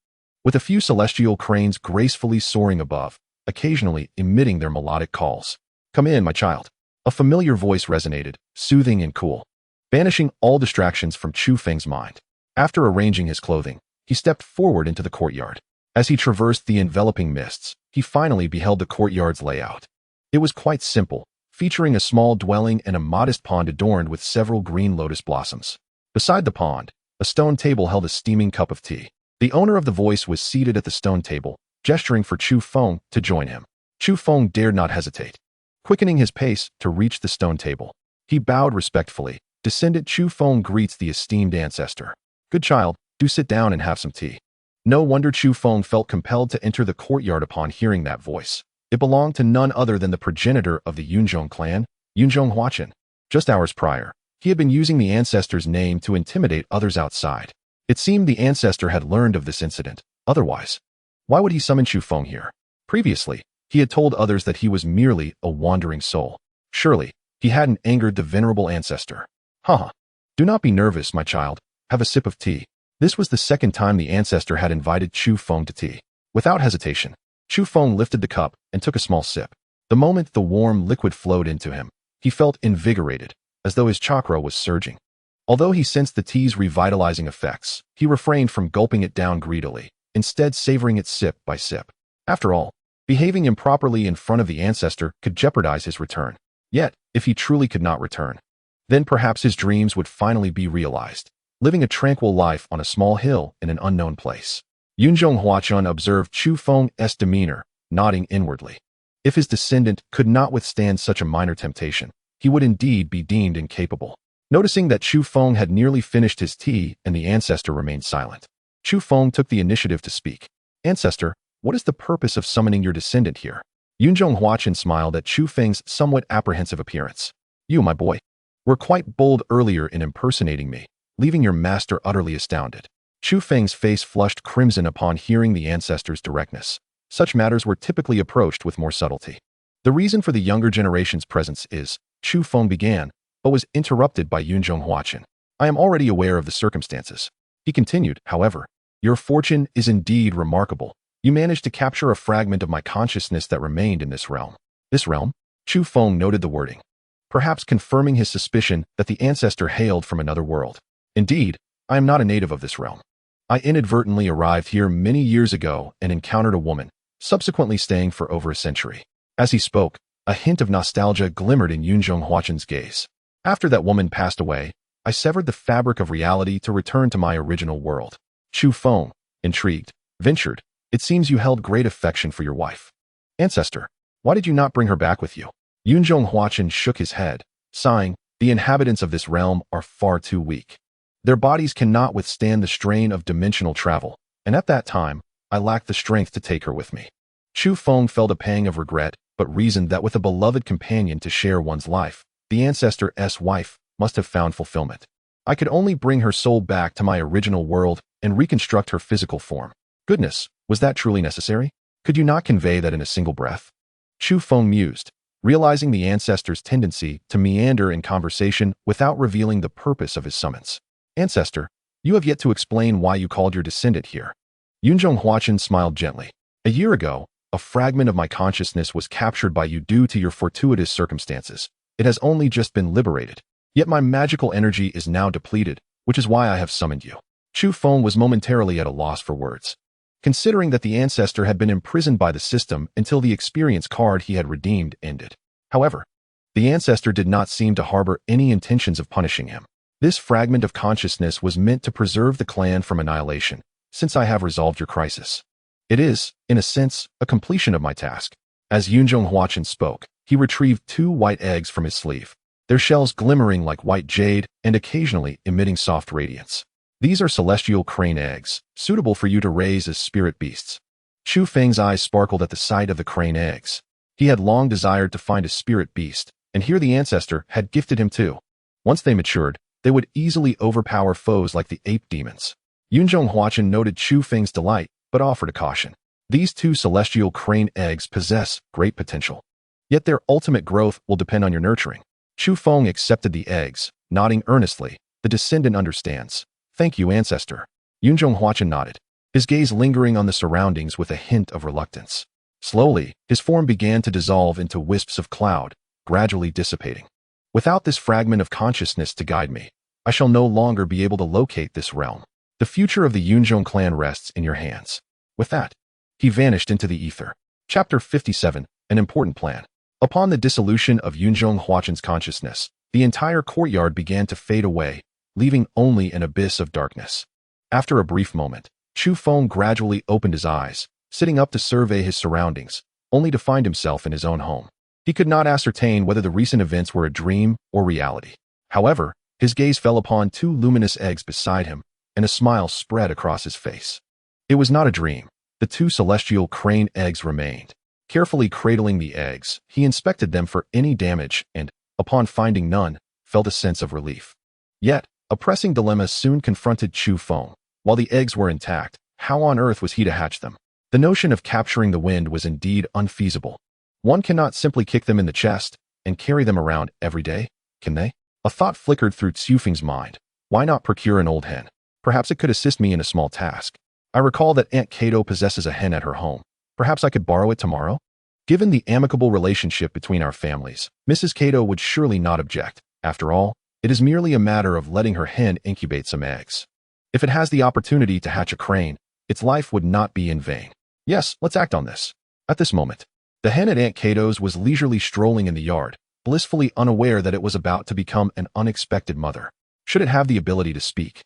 Speaker 1: with a few celestial cranes gracefully soaring above, occasionally emitting their melodic calls. "Come in, my child." A familiar voice resonated, soothing and cool, banishing all distractions from Chu Feng's mind. After arranging his clothing, he stepped forward into the courtyard. As he traversed the enveloping mists, he finally beheld the courtyard's layout. It was quite simple, featuring a small dwelling and a modest pond adorned with several green lotus blossoms. Beside the pond, a stone table held a steaming cup of tea. The owner of the voice was seated at the stone table, gesturing for Chu Feng to join him. Chu Feng dared not hesitate. Quickening his pace to reach the stone table, he bowed respectfully. Descendant Chu Feng greets the esteemed ancestor. "Good child, do sit down and have some tea." No wonder Chu Feng felt compelled to enter the courtyard upon hearing that voice. It belonged to none other than the progenitor of the Yunzhong clan, Yunzhong Huaqin. Just hours prior, he had been using the ancestor's name to intimidate others outside. It seemed the ancestor had learned of this incident. Otherwise, why would he summon Chu Feng here? Previously, he had told others that he was merely a wandering soul. Surely, he hadn't angered the venerable ancestor. Haha. Do not be nervous, my child. Have a sip of tea. This was the second time the ancestor had invited Chu Feng to tea. Without hesitation, Chu Feng lifted the cup and took a small sip. The moment the warm liquid flowed into him, he felt invigorated, as though his chakra was surging. Although he sensed the tea's revitalizing effects, he refrained from gulping it down greedily, instead savoring it sip by sip. After all, behaving improperly in front of the ancestor could jeopardize his return. Yet, if he truly could not return, then perhaps his dreams would finally be realized, living a tranquil life on a small hill in an unknown place. Yunzhong Huaqin observed Chu Feng's demeanor, nodding inwardly. If his descendant could not withstand such a minor temptation, he would indeed be deemed incapable. Noticing that Chu Feng had nearly finished his tea and the ancestor remained silent, Chu Feng took the initiative to speak. "Ancestor, what is the purpose of summoning your descendant here?" Yunzhong Huaqin smiled at Chu Feng's somewhat apprehensive appearance. "You, my boy, were quite bold earlier in impersonating me, leaving your master utterly astounded." Chu Feng's face flushed crimson upon hearing the ancestor's directness. Such matters were typically approached with more subtlety. "The reason for the younger generation's presence is," Chu Feng began, but was interrupted by Yunjong Huachin. I am already aware of the circumstances. He continued, however, your fortune is indeed remarkable. You managed to capture a fragment of my consciousness that remained in this realm. This realm? Chu Feng noted the wording, perhaps confirming his suspicion that the ancestor hailed from another world. Indeed, I am not a native of this realm. I inadvertently arrived here many years ago and encountered a woman, subsequently staying for over a century. As he spoke, a hint of nostalgia glimmered in Yunjong Huachin's gaze. After that woman passed away, I severed the fabric of reality to return to my original world. Chu Feng, intrigued, ventured, it seems you held great affection for your wife. Ancestor, why did you not bring her back with you? Yunjong Huachin shook his head, sighing, the inhabitants of this realm are far too weak. Their bodies cannot withstand the strain of dimensional travel, and at that time, I lacked the strength to take her with me. Chu Feng felt a pang of regret, but reasoned that with a beloved companion to share one's life, the ancestor's wife must have found fulfillment. I could only bring her soul back to my original world and reconstruct her physical form. Goodness, was that truly necessary? Could you not convey that in a single breath? Chu Feng mused, realizing the ancestor's tendency to meander in conversation without revealing the purpose of his summons. Ancestor, you have yet to explain why you called your descendant here. Yunjong Huachin smiled gently. A year ago, a fragment of my consciousness was captured by you due to your fortuitous circumstances. It has only just been liberated. Yet my magical energy is now depleted, which is why I have summoned you. Chu Feng was momentarily at a loss for words. Considering that the ancestor had been imprisoned by the system until the experience card he had redeemed ended. However, the ancestor did not seem to harbor any intentions of punishing him. This fragment of consciousness was meant to preserve the clan from annihilation, since I have resolved your crisis. It is, in a sense, a completion of my task. As Yunjong Huachin spoke, he retrieved 2 white eggs from his sleeve, their shells glimmering like white jade and occasionally emitting soft radiance. These are celestial crane eggs, suitable for you to raise as spirit beasts. Chu Feng's eyes sparkled at the sight of the crane eggs. He had long desired to find a spirit beast, and here the ancestor had gifted him 2. Once they matured, they would easily overpower foes like the ape demons. Yunjong Huachin noted Chu Feng's delight, but offered a caution. These 2 celestial crane eggs possess great potential. Yet their ultimate growth will depend on your nurturing. Chu Feng accepted the eggs, nodding earnestly. The descendant understands. Thank you, ancestor. Yunjong Huachin nodded, his gaze lingering on the surroundings with a hint of reluctance. Slowly, his form began to dissolve into wisps of cloud, gradually dissipating. Without this fragment of consciousness to guide me, I shall no longer be able to locate this realm. The future of the Yunjong clan rests in your hands. With that, he vanished into the ether. Chapter 57, an important plan. Upon the dissolution of Yunjong Huachin's consciousness, the entire courtyard began to fade away, leaving only an abyss of darkness. After a brief moment, Chu Feng gradually opened his eyes, sitting up to survey his surroundings, only to find himself in his own home. He could not ascertain whether the recent events were a dream or reality. However, his gaze fell upon 2 luminous eggs beside him, and a smile spread across his face. It was not a dream. The 2 celestial crane eggs remained. Carefully cradling the eggs, he inspected them for any damage and, upon finding none, felt a sense of relief. Yet, a pressing dilemma soon confronted Chu Feng. While the eggs were intact, how on earth was he to hatch them? The notion of capturing the wind was indeed unfeasible. One cannot simply kick them in the chest and carry them around every day, can they? A thought flickered through Xufeng's mind. Why not procure an old hen? Perhaps it could assist me in a small task. I recall that Aunt Kato possesses a hen at her home. Perhaps I could borrow it tomorrow? Given the amicable relationship between our families, Mrs. Kato would surely not object. After all, it is merely a matter of letting her hen incubate some eggs. If it has the opportunity to hatch a crane, its life would not be in vain. Yes, let's act on this. At this moment, the hen at Aunt Kato's was leisurely strolling in the yard, blissfully unaware that it was about to become an unexpected mother. Should it have the ability to speak,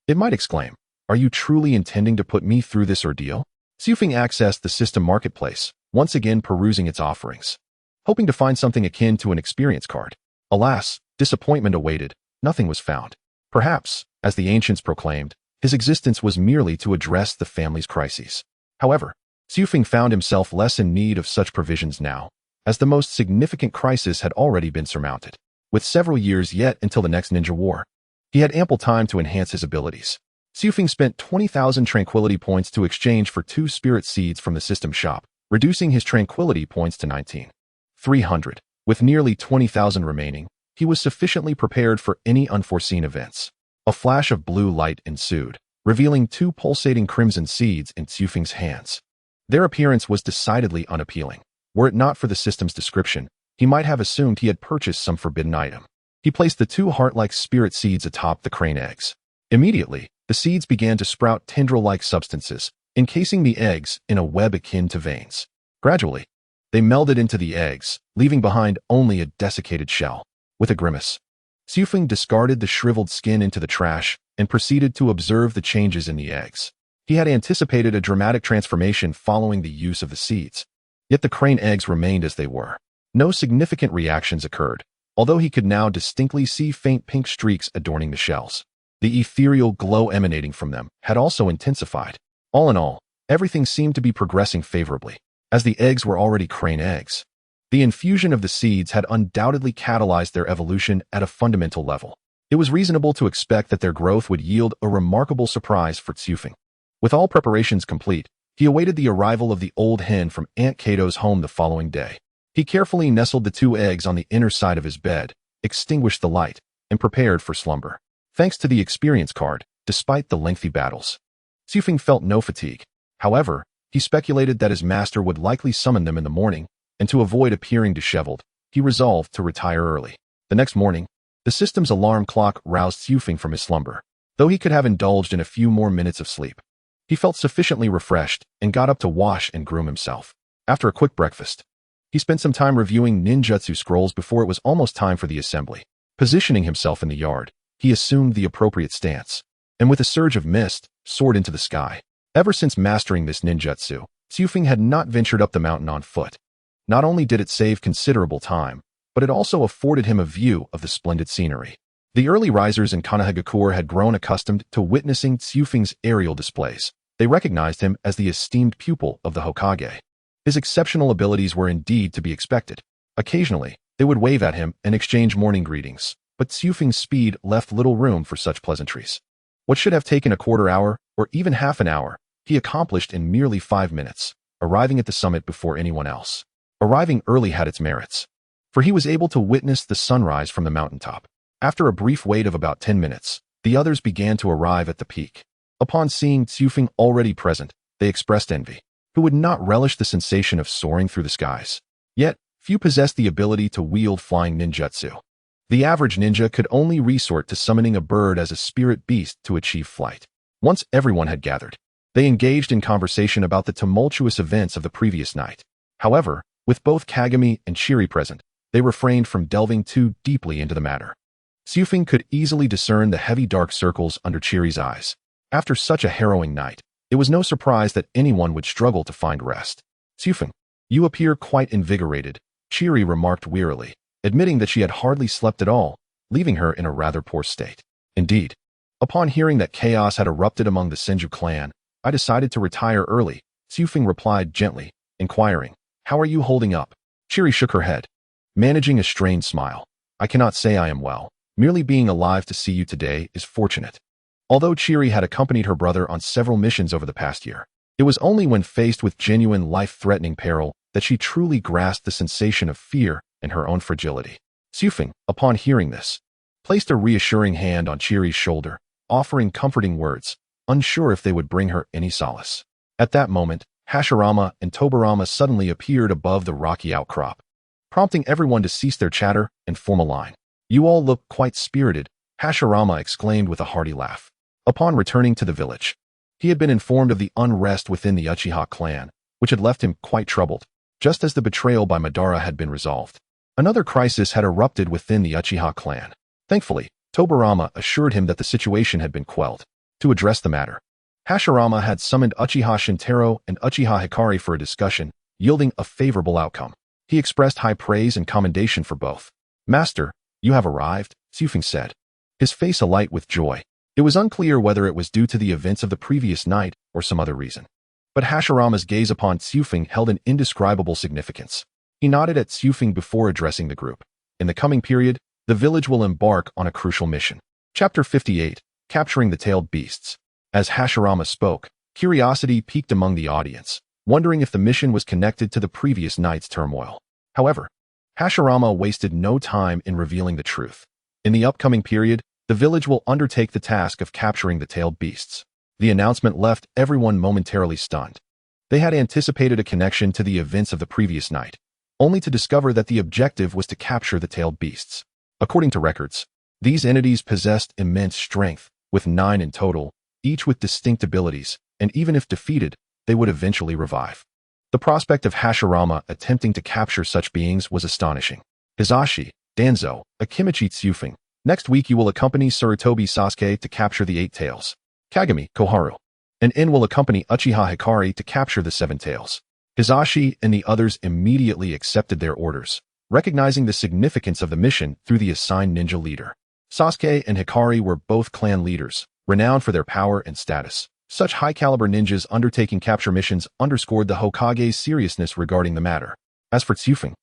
Speaker 1: it might exclaim, "Are you truly intending to put me through this ordeal?" Xufeng accessed the system marketplace, once again perusing its offerings, hoping to find something akin to an experience card. Alas, disappointment awaited. Nothing was found. Perhaps, as the ancients proclaimed, his existence was merely to address the family's crises. However, Xufeng found himself less in need of such provisions now, as the most significant crisis had already been surmounted. With several years yet until the next ninja war, he had ample time to enhance his abilities. Xufeng spent 20,000 tranquility points to exchange for 2 spirit seeds from the system shop, reducing his tranquility points to 19,300. With nearly 20,000 remaining, he was sufficiently prepared for any unforeseen events. A flash of blue light ensued, revealing two pulsating crimson seeds in Tsufing's hands. Their appearance was decidedly unappealing. Were it not for the system's description, he might have assumed he had purchased some forbidden item. He placed the two heart-like spirit seeds atop the crane eggs. Immediately, the seeds began to sprout tendril-like substances, encasing the eggs in a web akin to veins. Gradually, they melded into the eggs, leaving behind only a desiccated shell. With a grimace, Tsufing discarded the shriveled skin into the trash and proceeded to observe the changes in the eggs. He had anticipated a dramatic transformation following the use of the seeds, yet the crane eggs remained as they were. No significant reactions occurred, although he could now distinctly see faint pink streaks adorning the shells. The ethereal glow emanating from them had also intensified. All in all, everything seemed to be progressing favorably, as the eggs were already crane eggs. The infusion of the seeds had undoubtedly catalyzed their evolution at a fundamental level. It was reasonable to expect that their growth would yield a remarkable surprise for Tsufing. With all preparations complete, he awaited the arrival of the old hen from Aunt Kato's home the following day. He carefully nestled the two eggs on the inner side of his bed, extinguished the light, and prepared for slumber. Thanks to the experience card, despite the lengthy battles, Tsufing felt no fatigue. However, he speculated that his master would likely summon them in the morning, and to avoid appearing disheveled, he resolved to retire early. The next morning, the system's alarm clock roused Tsufing from his slumber. Though he could have indulged in a few more minutes of sleep, he felt sufficiently refreshed and got up to wash and groom himself. After a quick breakfast, he spent some time reviewing ninjutsu scrolls before it was almost time for the assembly. Positioning himself in the yard, he assumed the appropriate stance, and with a surge of mist, soared into the sky. Ever since mastering this ninjutsu, Tsufing had not ventured up the mountain on foot. Not only did it save considerable time, but it also afforded him a view of the splendid scenery. The early risers in Konoha had grown accustomed to witnessing Tsufing's aerial displays. They recognized him as the esteemed pupil of the Hokage. His exceptional abilities were indeed to be expected. Occasionally, they would wave at him and exchange morning greetings, but Tsufing's speed left little room for such pleasantries. What should have taken a quarter hour, or even half an hour, he accomplished in merely 5 minutes, arriving at the summit before anyone else. Arriving early had its merits, for he was able to witness the sunrise from the mountaintop. After a brief wait of about 10 minutes, the others began to arrive at the peak. Upon seeing Tsufing already present, they expressed envy. Who would not relish the sensation of soaring through the skies? Yet, few possessed the ability to wield flying ninjutsu. The average ninja could only resort to summoning a bird as a spirit beast to achieve flight. Once everyone had gathered, they engaged in conversation about the tumultuous events of the previous night. However, with both Kagami and Chiri present, they refrained from delving too deeply into the matter. Tsufing could easily discern the heavy dark circles under Chiri's eyes. After such a harrowing night, it was no surprise that anyone would struggle to find rest. "Tsufing, you appear quite invigorated," Chiri remarked wearily, admitting that she had hardly slept at all, leaving her in a rather poor state. "Indeed. Upon hearing that chaos had erupted among the Senju clan, I decided to retire early," Tsufing replied gently, inquiring, "How are you holding up?" Chiri shook her head, managing a strained smile. "I cannot say I am well. Merely being alive to see you today is fortunate." Although Chiri had accompanied her brother on several missions over the past year, it was only when faced with genuine life-threatening peril that she truly grasped the sensation of fear and her own fragility. Tsufing, upon hearing this, placed a reassuring hand on Chiri's shoulder, offering comforting words, unsure if they would bring her any solace. At that moment, Hashirama and Tobirama suddenly appeared above the rocky outcrop, prompting everyone to cease their chatter and form a line. "You all look quite spirited," Hashirama exclaimed with a hearty laugh. Upon returning to the village, he had been informed of the unrest within the Uchiha clan, which had left him quite troubled, just as the betrayal by Madara had been resolved. Another crisis had erupted within the Uchiha clan. Thankfully, Tobirama assured him that the situation had been quelled. To address the matter, Hashirama had summoned Uchiha Shintaro and Uchiha Hikari for a discussion, yielding a favorable outcome. He expressed high praise and commendation for both. "Master, you have arrived," Tsufing said, his face alight with joy. It was unclear whether it was due to the events of the previous night or some other reason. But Hashirama's gaze upon Tsufing held an indescribable significance. He nodded at Tsufing before addressing the group. "In the coming period, the village will embark on a crucial mission." Chapter 58, Capturing the Tailed Beasts. As Hashirama spoke, curiosity piqued among the audience, wondering if the mission was connected to the previous night's turmoil. However, Hashirama wasted no time in revealing the truth. In the upcoming period, the village will undertake the task of capturing the tailed beasts. The announcement left everyone momentarily stunned. They had anticipated a connection to the events of the previous night, only to discover that the objective was to capture the tailed beasts. According to records, these entities possessed immense strength, with 9 in total, each with distinct abilities, and even if defeated, they would eventually revive. The prospect of Hashirama attempting to capture such beings was astonishing. Hizashi, Danzo, Akimichi Tsufeng. Next week you will accompany Sarutobi Sasuke to capture the 8 tails. Kagami, Koharu. And In will accompany Uchiha Hikari to capture the 7 tails. Hizashi and the others immediately accepted their orders, recognizing the significance of the mission through the assigned ninja leader. Sasuke and Hikari were both clan leaders, renowned for their power and status. Such high-caliber ninjas undertaking capture missions underscored the Hokage's seriousness regarding the matter. As for Tsufeng,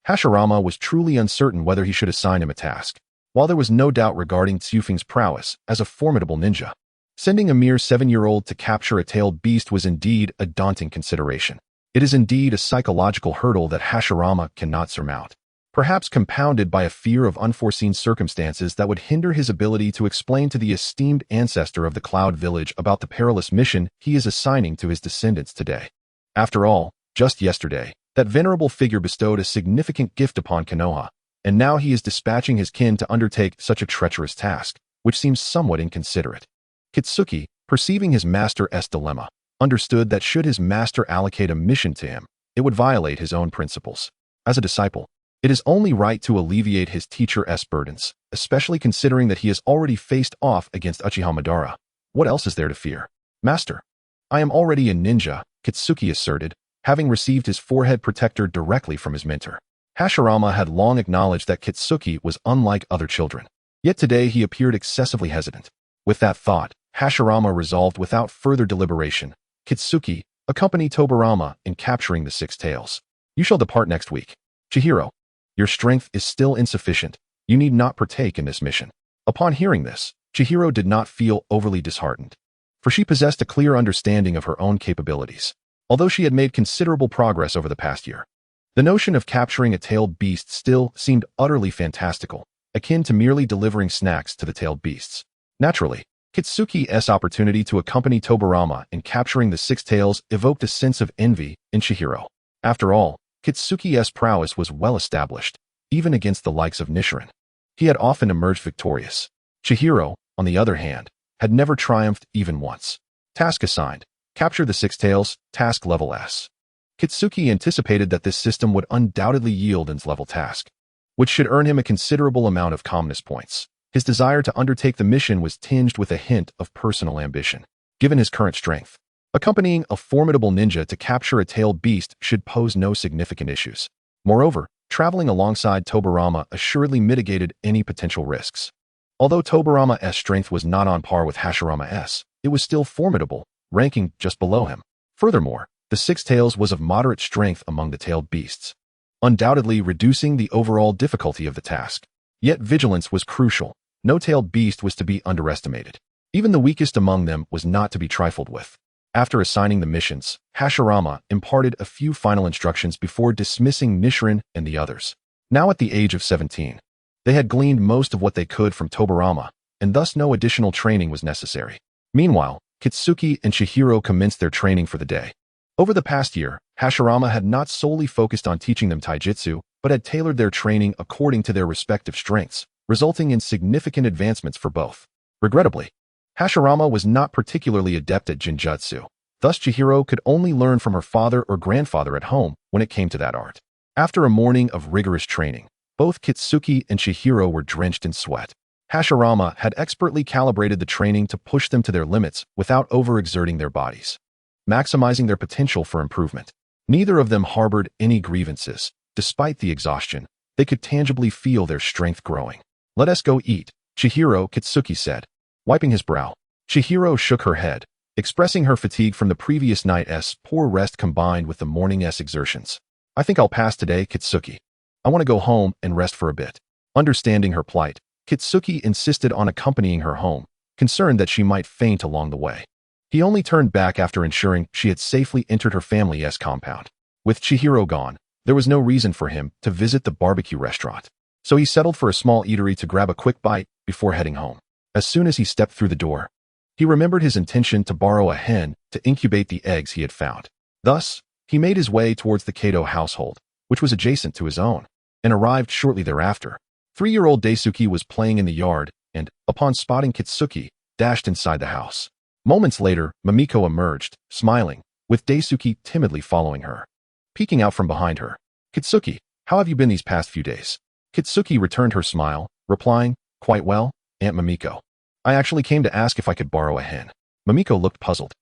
Speaker 1: Hashirama was truly uncertain whether he should assign him a task. While there was no doubt regarding Tsufeng's prowess as a formidable ninja, sending a mere 7-year-old to capture a tailed beast was indeed a daunting consideration. It is indeed a psychological hurdle that Hashirama cannot surmount, perhaps compounded by a fear of unforeseen circumstances that would hinder his ability to explain to the esteemed ancestor of the Cloud Village about the perilous mission he is assigning to his descendants today. After all, just yesterday, that venerable figure bestowed a significant gift upon Konoha, and now he is dispatching his kin to undertake such a treacherous task, which seems somewhat inconsiderate. Kitsuki, perceiving his master's dilemma, understood that should his master allocate a mission to him, it would violate his own principles. As a disciple, it is only right to alleviate his teacher's burdens, especially considering that he has already faced off against Uchiha Madara. What else is there to fear? Master, I am already a ninja, Kitsuki asserted, having received his forehead protector directly from his mentor. Hashirama had long acknowledged that Kitsuki was unlike other children, yet today he appeared excessively hesitant. With that thought, Hashirama resolved without further deliberation, Kitsuki, accompany Tobirama in capturing the 6 tails. You shall depart next week. Chihiro, your strength is still insufficient. You need not partake in this mission. Upon hearing this, Chihiro did not feel overly disheartened, for she possessed a clear understanding of her own capabilities. Although she had made considerable progress over the past year, the notion of capturing a tailed beast still seemed utterly fantastical, akin to merely delivering snacks to the tailed beasts. Naturally, Kitsuki's opportunity to accompany Tobirama in capturing the 6 tails evoked a sense of envy in Chihiro. After all, Kitsuki's prowess was well established, even against the likes of Nichiren. He had often emerged victorious. Chihiro, on the other hand, had never triumphed even once. Task assigned: capture the 6 tails, task level S. Kitsuki anticipated that this system would undoubtedly yield its level task, which should earn him a considerable amount of calmness points. His desire to undertake the mission was tinged with a hint of personal ambition. Given his current strength, accompanying a formidable ninja to capture a tailed beast should pose no significant issues. Moreover, traveling alongside Tobirama assuredly mitigated any potential risks. Although Tobirama's strength was not on par with Hashirama's, it was still formidable, ranking just below him. Furthermore, the 6 tails was of moderate strength among the tailed beasts, undoubtedly reducing the overall difficulty of the task. Yet vigilance was crucial. No tailed beast was to be underestimated. Even the weakest among them was not to be trifled with. After assigning the missions, Hashirama imparted a few final instructions before dismissing Nichiren and the others. Now at the age of 17, they had gleaned most of what they could from Tobirama, and thus no additional training was necessary. Meanwhile, Kitsuki and Chihiro commenced their training for the day. Over the past year, Hashirama had not solely focused on teaching them taijutsu, but had tailored their training according to their respective strengths, resulting in significant advancements for both. Regrettably, Hashirama was not particularly adept at Jinjutsu. Thus Chihiro could only learn from her father or grandfather at home when it came to that art. After a morning of rigorous training, both Kitsuki and Chihiro were drenched in sweat. Hashirama had expertly calibrated the training to push them to their limits without overexerting their bodies, maximizing their potential for improvement. Neither of them harbored any grievances. Despite the exhaustion, they could tangibly feel their strength growing. Let us go eat, Chihiro, Kitsuki said. Wiping his brow, Chihiro shook her head, expressing her fatigue from the previous night's poor rest combined with the morning's exertions. I think I'll pass today, Kitsuki. I want to go home and rest for a bit. Understanding her plight, Kitsuki insisted on accompanying her home, concerned that she might faint along the way. He only turned back after ensuring she had safely entered her family's compound. With Chihiro gone, There was no reason for him to visit the barbecue restaurant, so he settled for a small eatery to grab a quick bite before heading home. As soon as he stepped through the door, he remembered his intention to borrow a hen to incubate the eggs he had found. Thus, he made his way towards the Kato household, which was adjacent to his own, and arrived shortly thereafter. 3-year-old Daisuke was playing in the yard and, upon spotting Kitsuki, dashed inside the house. Moments later, Mamiko emerged, smiling, with Daisuke timidly following her. Peeking out from behind her, "Kitsuki, how have you been these past few days?" Kitsuki returned her smile, replying, "Quite well, Aunt Mamiko. I actually came to ask if I could borrow a hen." Mamiko looked puzzled,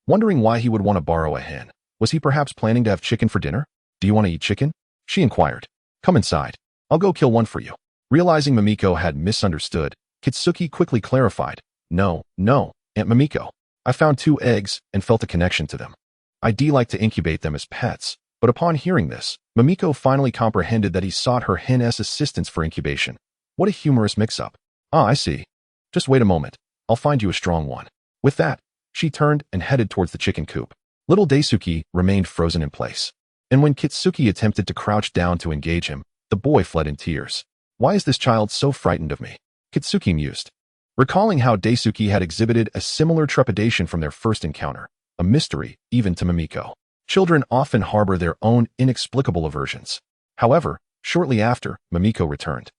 Speaker 1: wondering why he would want to borrow a hen. Was he perhaps planning to have chicken for dinner? "Do you want to eat chicken?" she inquired. "Come inside. I'll go kill one for you." Realizing Mamiko had misunderstood, Kitsuki quickly clarified, No, Aunt Mamiko. I found 2 eggs and felt a connection to them. I'd like to incubate them as pets." But upon hearing this, Mamiko finally comprehended that he sought her hen's assistance for incubation. What a humorous mix-up. "Ah, I see. Just wait a moment. I'll find you a strong one." With that, she turned and headed towards the chicken coop. Little Daisuke remained frozen in place. And when Kitsuki attempted to crouch down to engage him, the boy fled in tears. "Why is this child so frightened of me?" Kitsuki mused, recalling how Daisuke had exhibited a similar trepidation from their first encounter, a mystery even to Mamiko. Children often harbor their own inexplicable aversions. However, shortly after, Mamiko returned,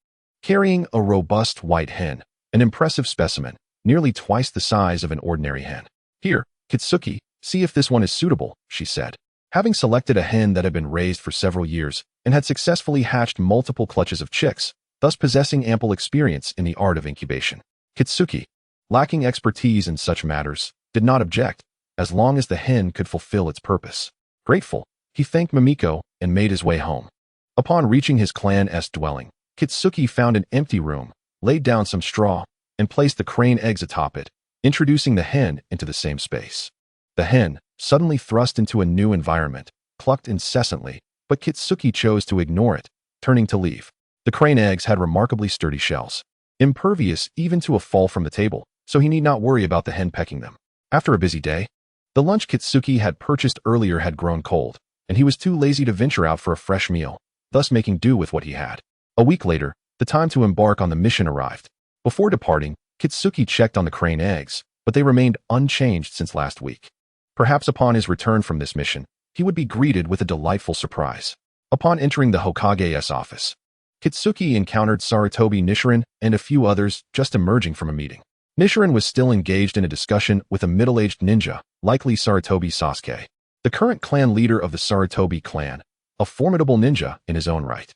Speaker 1: carrying a robust white hen, an impressive specimen, nearly twice the size of an ordinary hen. "Here, Kitsuki, see if this one is suitable," she said. Having selected a hen that had been raised for several years and had successfully hatched multiple clutches of chicks, thus possessing ample experience in the art of incubation, Kitsuki, lacking expertise in such matters, did not object, as long as the hen could fulfill its purpose. Grateful, he thanked Mamiko and made his way home. Upon reaching his clan's dwelling, Kitsuki found an empty room, laid down some straw, and placed the crane eggs atop it, introducing the hen into the same space. The hen, suddenly thrust into a new environment, clucked incessantly, but Kitsuki chose to ignore it, turning to leave. The crane eggs had remarkably sturdy shells, impervious even to a fall from the table, so he need not worry about the hen pecking them. After a busy day, the lunch Kitsuki had purchased earlier had grown cold, and he was too lazy to venture out for a fresh meal, thus making do with what he had. A week later, the time to embark on the mission arrived. Before departing, Kitsuki checked on the crane eggs, but they remained unchanged since last week. Perhaps upon his return from this mission, he would be greeted with a delightful surprise. Upon entering the Hokage's office, Kitsuki encountered Sarutobi Nichiren and a few others just emerging from a meeting. Nichiren was still engaged in a discussion with a middle-aged ninja, likely Sarutobi Sasuke, the current clan leader of the Sarutobi clan, a formidable ninja in his own right.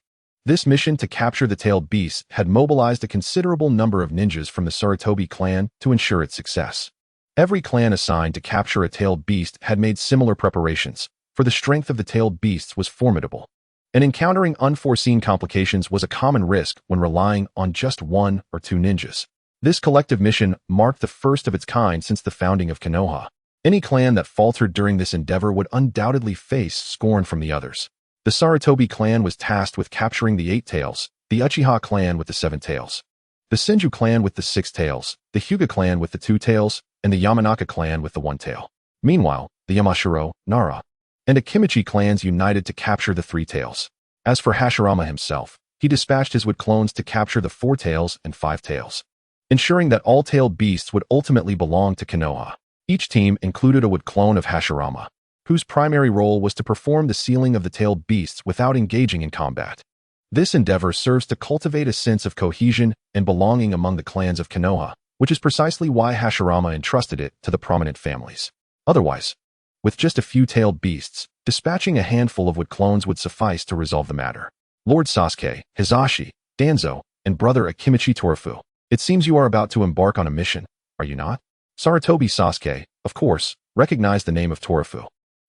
Speaker 1: This mission to capture the tailed beast had mobilized a considerable number of ninjas from the Sarutobi clan to ensure its success. Every clan assigned to capture a tailed beast had made similar preparations, for the strength of the tailed beasts was formidable, and encountering unforeseen complications was a common risk when relying on just 1 or 2 ninjas. This collective mission marked the first of its kind since the founding of Konoha. Any clan that faltered during this endeavor would undoubtedly face scorn from the others. The Sarutobi clan was tasked with capturing the 8 tails, the Uchiha clan with the 7 tails, the Senju clan with the 6 tails, the Hyuga clan with the 2 tails, and the Yamanaka clan with the 1 tail. Meanwhile, the Yamashiro, Nara, and Akimichi clans united to capture the 3 tails. As for Hashirama himself, he dispatched his wood clones to capture the 4 tails and 5 tails, ensuring that all tailed beasts would ultimately belong to Konoha. Each team included a wood clone of Hashirama, whose primary role was to perform the sealing of the tailed beasts without engaging in combat. This endeavor serves to cultivate a sense of cohesion and belonging among the clans of Konoha, which is precisely why Hashirama entrusted it to the prominent families. Otherwise, with just a few tailed beasts, dispatching a handful of wood clones would suffice to resolve the matter. Lord Sasuke, Hizashi, Danzo, and brother Akimichi Torafu, it seems you are about to embark on a mission, are you not? Sarutobi Sasuke, of course, recognized the name of Torafu,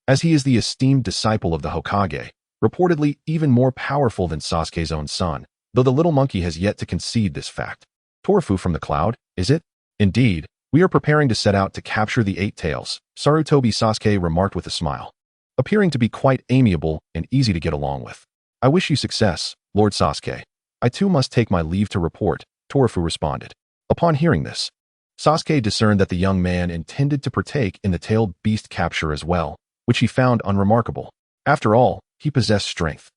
Speaker 1: as he is the esteemed disciple of the Hokage, reportedly even more powerful than Sasuke's own son, though the little monkey has yet to concede this fact. Torafu from the cloud, is it? Indeed, we are preparing to set out to capture the 8 tails, Sarutobi Sasuke remarked with a smile, appearing to be quite amiable and easy to get along with. I wish you success, Lord Sasuke. I too must take my leave to report, Torafu responded. Upon hearing this, Sasuke discerned that the young man intended to partake in the tailed beast capture as well, which he found unremarkable. After all, he possessed strength.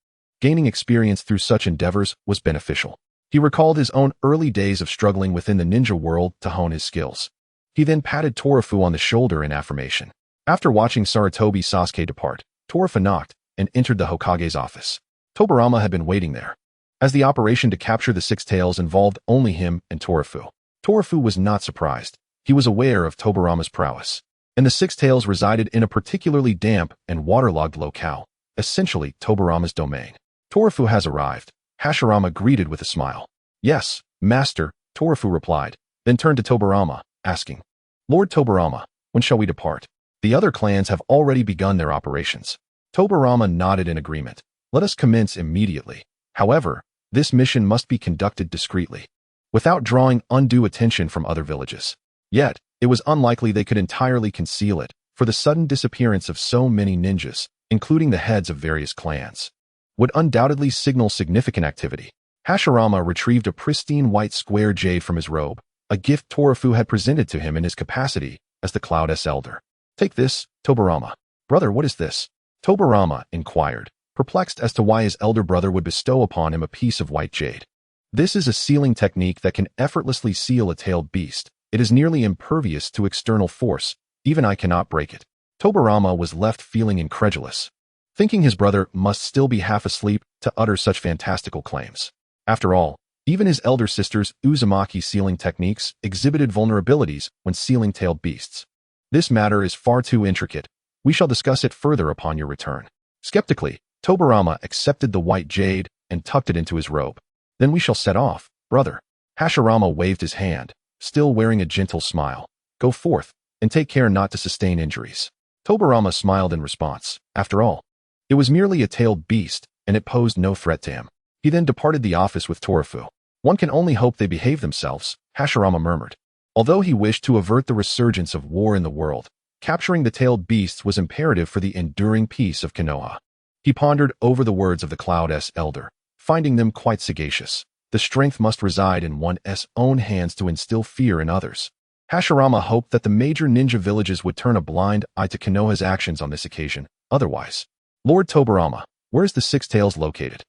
Speaker 1: Gaining experience through such endeavors was beneficial. He recalled his own early days of struggling within the ninja world to hone his skills. He then patted Torafu on the shoulder in affirmation. After watching Sarutobi Sasuke depart, Torafu knocked and entered the Hokage's office. Tobirama had been waiting there, as the operation to capture the Six Tails involved only him and Torafu. Torafu was not surprised. He was aware of Tobirama's prowess, and the Six Tails resided in a particularly damp and waterlogged locale, essentially Tobirama's domain. Torafu has arrived, Hashirama greeted with a smile. Yes, master, Torafu replied, then turned to Tobirama, asking, Lord Tobirama, when shall we depart? The other clans have already begun their operations. Tobirama nodded in agreement. Let us commence immediately. However, this mission must be conducted discreetly, without drawing undue attention from other villages. Yet, it was unlikely they could entirely conceal it, for the sudden disappearance of so many ninjas, including the heads of various clans, would undoubtedly signal significant activity. Hashirama retrieved a pristine white square jade from his robe, a gift Torafu had presented to him in his capacity as the Cloud's elder. Take this, Tobirama. Brother, what is this? Tobirama inquired, perplexed as to why his elder brother would bestow upon him a piece of white jade. This is a sealing technique that can effortlessly seal a tailed beast. It is nearly impervious to external force. Even I cannot break it. Tobirama was left feeling incredulous, thinking his brother must still be half asleep to utter such fantastical claims. After all, even his elder sister's Uzumaki sealing techniques exhibited vulnerabilities when sealing tailed beasts. This matter is far too intricate. We shall discuss it further upon your return. Skeptically, Tobirama accepted the white jade and tucked it into his robe. Then we shall set off, brother. Hashirama waved his hand, still wearing a gentle smile. Go forth, and take care not to sustain injuries. Tobirama smiled in response. After all, it was merely a tailed beast, and it posed no threat to him. He then departed the office with Torafu. One can only hope they behave themselves, Hashirama murmured. Although he wished to avert the resurgence of war in the world, capturing the tailed beasts was imperative for the enduring peace of Konoha. He pondered over the words of the Cloud's elder, finding them quite sagacious. The strength must reside in one's own hands to instill fear in others. Hashirama hoped that the major ninja villages would turn a blind eye to Konoha's actions on this occasion. Otherwise, Lord Tobirama, where is the Six Tails located?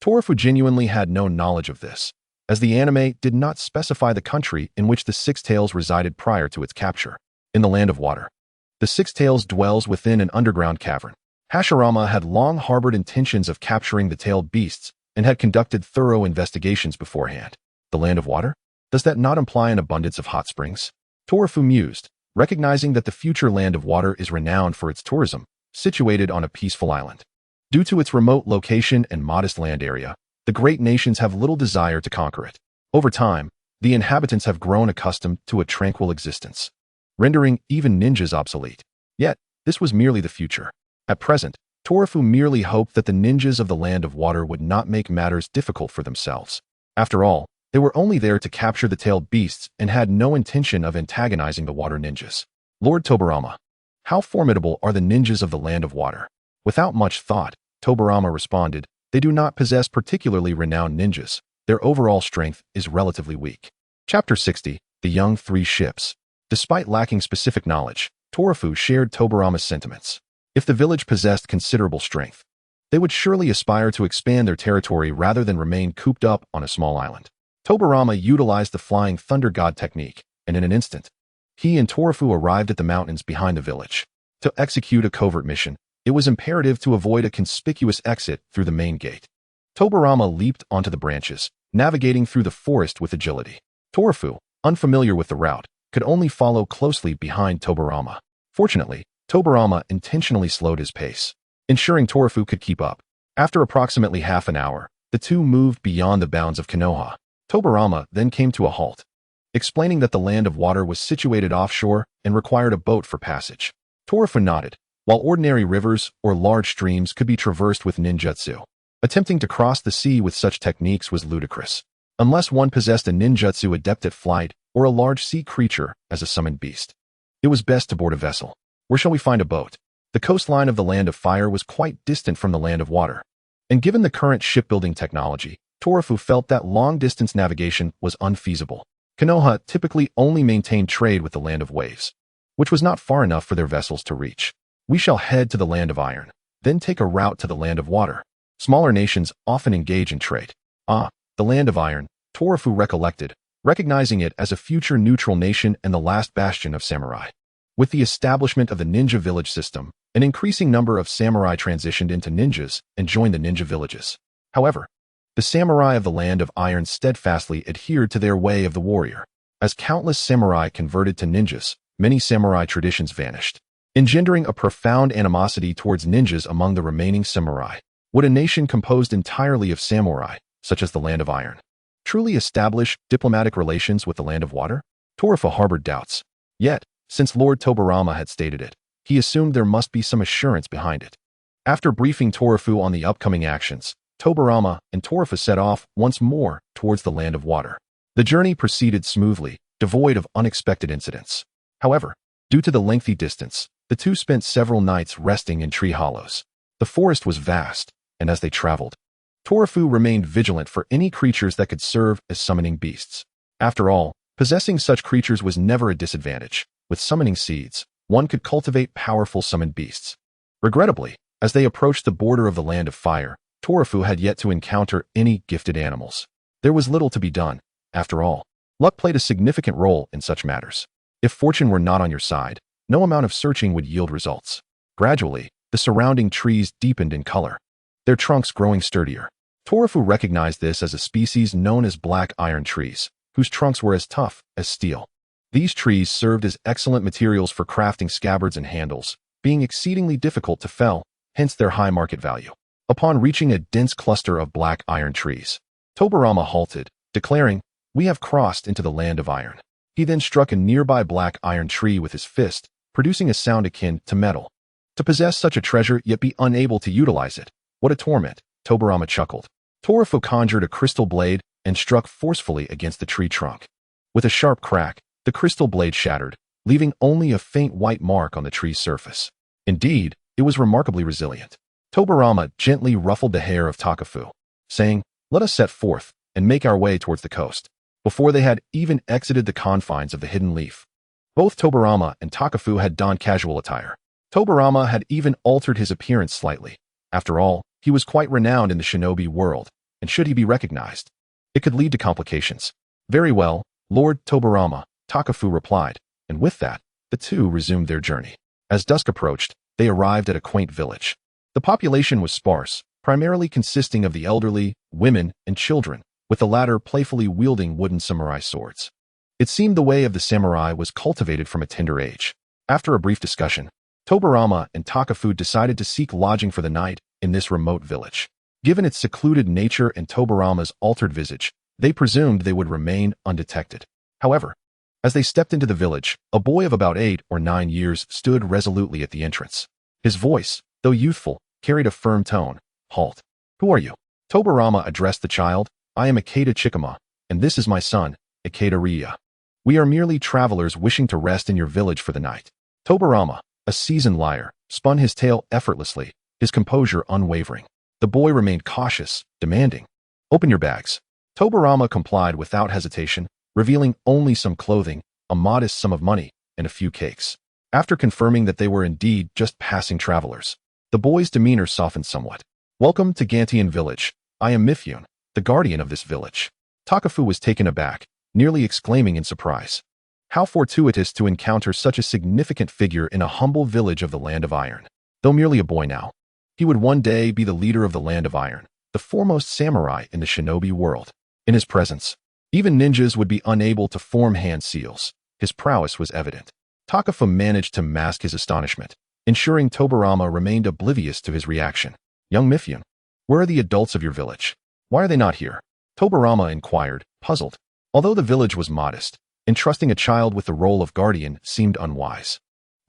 Speaker 1: Torafu genuinely had no knowledge of this, as the anime did not specify the country in which the Six Tails resided prior to its capture. In the Land of Water, the Six Tails dwells within an underground cavern. Hashirama had long harbored intentions of capturing the tailed beasts and had conducted thorough investigations beforehand. The Land of Water? Does that not imply an abundance of hot springs? Torafu mused, recognizing that the future Land of Water is renowned for its tourism, situated on a peaceful island. Due to its remote location and modest land area, the great nations have little desire to conquer it. Over time, the inhabitants have grown accustomed to a tranquil existence, rendering even ninjas obsolete. Yet, this was merely the future. At present, Torafu merely hoped that the ninjas of the Land of Water would not make matters difficult for themselves. After all, they were only there to capture the tailed beasts and had no intention of antagonizing the water ninjas. Lord Tobirama, how formidable are the ninjas of the Land of Water? Without much thought, Tobirama responded, they do not possess particularly renowned ninjas. Their overall strength is relatively weak. Chapter 60, The Young Three Ships. Despite lacking specific knowledge, Torafu shared Tobirama's sentiments. If the village possessed considerable strength, they would surely aspire to expand their territory rather than remain cooped up on a small island. Tobirama utilized the Flying Thunder God technique, and in an instant, he and Torafu arrived at the mountains behind the village. To execute a covert mission, it was imperative to avoid a conspicuous exit through the main gate. Tobirama leaped onto the branches, navigating through the forest with agility. Torafu, unfamiliar with the route, could only follow closely behind Tobirama. Fortunately, Tobirama intentionally slowed his pace, ensuring Torafu could keep up. After approximately half an hour, the two moved beyond the bounds of Konoha. Tobirama then came to a halt, explaining that the Land of Water was situated offshore and required a boat for passage. Torafu nodded. While ordinary rivers or large streams could be traversed with ninjutsu, attempting to cross the sea with such techniques was ludicrous, unless one possessed a ninjutsu adept at flight or a large sea creature as a summoned beast. It was best to board a vessel. Where shall we find a boat? The coastline of the Land of Fire was quite distant from the Land of Water, and given the current shipbuilding technology, Torafu felt that long-distance navigation was unfeasible. Konoha typically only maintained trade with the Land of Waves, which was not far enough for their vessels to reach. We shall head to the Land of Iron, then take a route to the Land of Water. Smaller nations often engage in trade. The land of iron, Torafu recollected, recognizing it as a future neutral nation and the last bastion of samurai. With the establishment of the ninja village system, an increasing number of samurai transitioned into ninjas and joined the ninja villages. However, the samurai of the land of iron steadfastly adhered to their way of the warrior. As countless samurai converted to ninjas, many samurai traditions vanished, engendering a profound animosity towards ninjas among the remaining samurai. Would a nation composed entirely of samurai, such as the land of iron, truly establish diplomatic relations with the land of water? Torafu harbored doubts. Yet, since Lord Tobirama had stated it, he assumed there must be some assurance behind it. After briefing Torafu on the upcoming actions, Tobirama and Torafu set off once more towards the land of water. The journey proceeded smoothly, devoid of unexpected incidents. However, due to the lengthy distance, the two spent several nights resting in tree hollows. The forest was vast, and as they traveled, Torafu remained vigilant for any creatures that could serve as summoning beasts. After all, possessing such creatures was never a disadvantage. With summoning seeds, one could cultivate powerful summoned beasts. Regrettably, as they approached the border of the land of fire, Torafu had yet to encounter any gifted animals. There was little to be done. After all, luck played a significant role in such matters. If fortune were not on your side, no amount of searching would yield results. Gradually, the surrounding trees deepened in color, their trunks growing sturdier. Torafu recognized this as a species known as black iron trees, whose trunks were as tough as steel. These trees served as excellent materials for crafting scabbards and handles, being exceedingly difficult to fell, hence their high market value. Upon reaching a dense cluster of black iron trees, Tobirama halted, declaring, "We have crossed into the land of iron." He then struck a nearby black iron tree with his fist, producing a sound akin to metal. To possess such a treasure yet be unable to utilize it, what a torment, Tobirama chuckled. Torafu conjured a crystal blade and struck forcefully against the tree trunk. With a sharp crack, the crystal blade shattered, leaving only a faint white mark on the tree's surface. Indeed, it was remarkably resilient. Tobirama gently ruffled the hair of Takafu, saying, "Let us set forth and make our way towards the coast." Before they had even exited the confines of the hidden leaf, both Tobirama and Takafu had donned casual attire. Tobirama had even altered his appearance slightly. After all, he was quite renowned in the shinobi world, and should he be recognized, it could lead to complications. "Very well, Lord Tobirama," Takafu replied, and with that, the two resumed their journey. As dusk approached, they arrived at a quaint village. The population was sparse, primarily consisting of the elderly, women, and children, with the latter playfully wielding wooden samurai swords. It seemed the way of the samurai was cultivated from a tender age. After a brief discussion, Tobirama and Takafu decided to seek lodging for the night in this remote village. Given its secluded nature and Tobirama's altered visage, they presumed they would remain undetected. However, as they stepped into the village, a boy of about 8 or 9 years stood resolutely at the entrance. His voice, though youthful, carried a firm tone. "Halt. Who are you?" Tobirama addressed the child. "I am Ikeda Chikama, and this is my son, Ikeda Rya. We are merely travelers wishing to rest in your village for the night." Tobirama, a seasoned liar, spun his tale effortlessly, his composure unwavering. The boy remained cautious, demanding, "Open your bags." Tobirama complied without hesitation, revealing only some clothing, a modest sum of money, and a few cakes. After confirming that they were indeed just passing travelers, the boy's demeanor softened somewhat. "Welcome to Gantian Village. I am Mifune, the guardian of this village." Takafu was taken aback, nearly exclaiming in surprise. How fortuitous to encounter such a significant figure in a humble village of the land of iron. Though merely a boy now, he would one day be the leader of the land of iron, the foremost samurai in the shinobi world. In his presence, even ninjas would be unable to form hand seals. His prowess was evident. Takafu managed to mask his astonishment, ensuring Tobirama remained oblivious to his reaction. "Young Mifune, where are the adults of your village? Why are they not here?" Tobirama inquired, puzzled. Although the village was modest, entrusting a child with the role of guardian seemed unwise.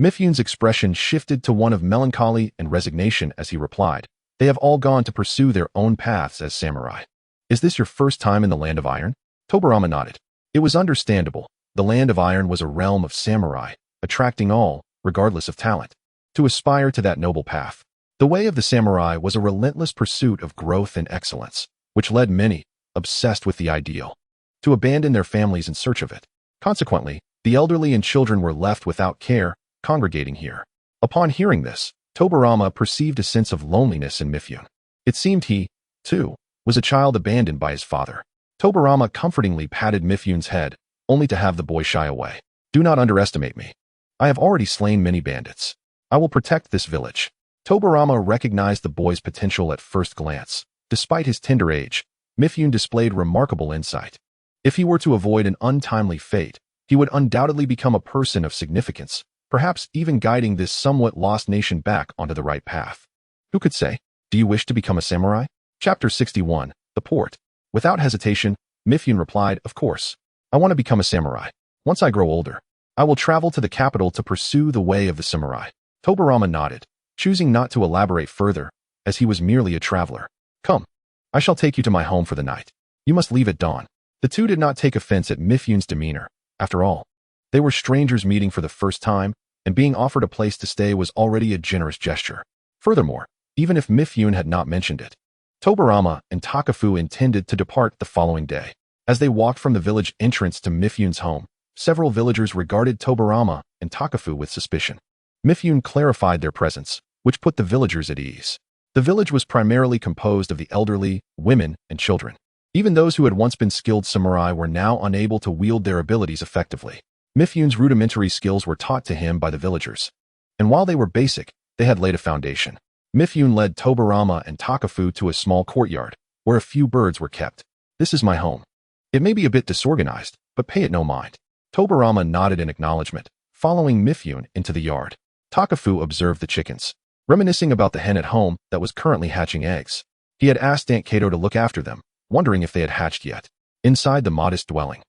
Speaker 1: Mifune's expression shifted to one of melancholy and resignation as he replied, "They have all gone to pursue their own paths as samurai." "Is this your first time in the land of iron?" Tobirama nodded. It was understandable. The land of iron was a realm of samurai, attracting all, regardless of talent, to aspire to that noble path. The way of the samurai was a relentless pursuit of growth and excellence, which led many, obsessed with the ideal, to abandon their families in search of it. Consequently, the elderly and children were left without care, congregating here. Upon hearing this, Tobirama perceived a sense of loneliness in Mifune. It seemed he, too, was a child abandoned by his father. Tobirama comfortingly patted Mifyun's head, only to have the boy shy away. Do not underestimate me. I have already slain many bandits. I will protect this village. Tobirama recognized the boy's potential at first glance. Despite his tender age, Mifyun displayed remarkable insight. If he were to avoid an untimely fate, he would undoubtedly become a person of significance, perhaps even guiding this somewhat lost nation back onto the right path. Who could say? Do you wish to become a samurai? Chapter 61, The Port. Without hesitation, Mifyun replied, of course. I want to become a samurai. Once I grow older, I will travel to the capital to pursue the way of the samurai. Tobirama nodded, choosing not to elaborate further, as he was merely a traveler. Come, I shall take you to my home for the night. You must leave at dawn. The two did not take offense at Mifyun's demeanor. After all, they were strangers meeting for the first time, and being offered a place to stay was already a generous gesture. Furthermore, even if Mifyun had not mentioned it, Tobirama and Takafu intended to depart the following day. As they walked from the village entrance to Mifyun's home, several villagers regarded Tobirama and Takafu with suspicion. Mifyun clarified their presence, which put the villagers at ease. The village was primarily composed of the elderly, women, and children. Even those who had once been skilled samurai were now unable to wield their abilities effectively. Mifyun's rudimentary skills were taught to him by the villagers, and while they were basic, they had laid a foundation. Mifyun led Tobirama and Takafu to a small courtyard, where a few birds were kept. This is my home. It may be a bit disorganized, but pay it no mind. Tobirama nodded in acknowledgement, following Mifyun into the yard. Takafu observed the chickens, reminiscing about the hen at home that was currently hatching eggs. He had asked Aunt Kato to look after them, wondering if they had hatched yet. Inside the modest dwelling,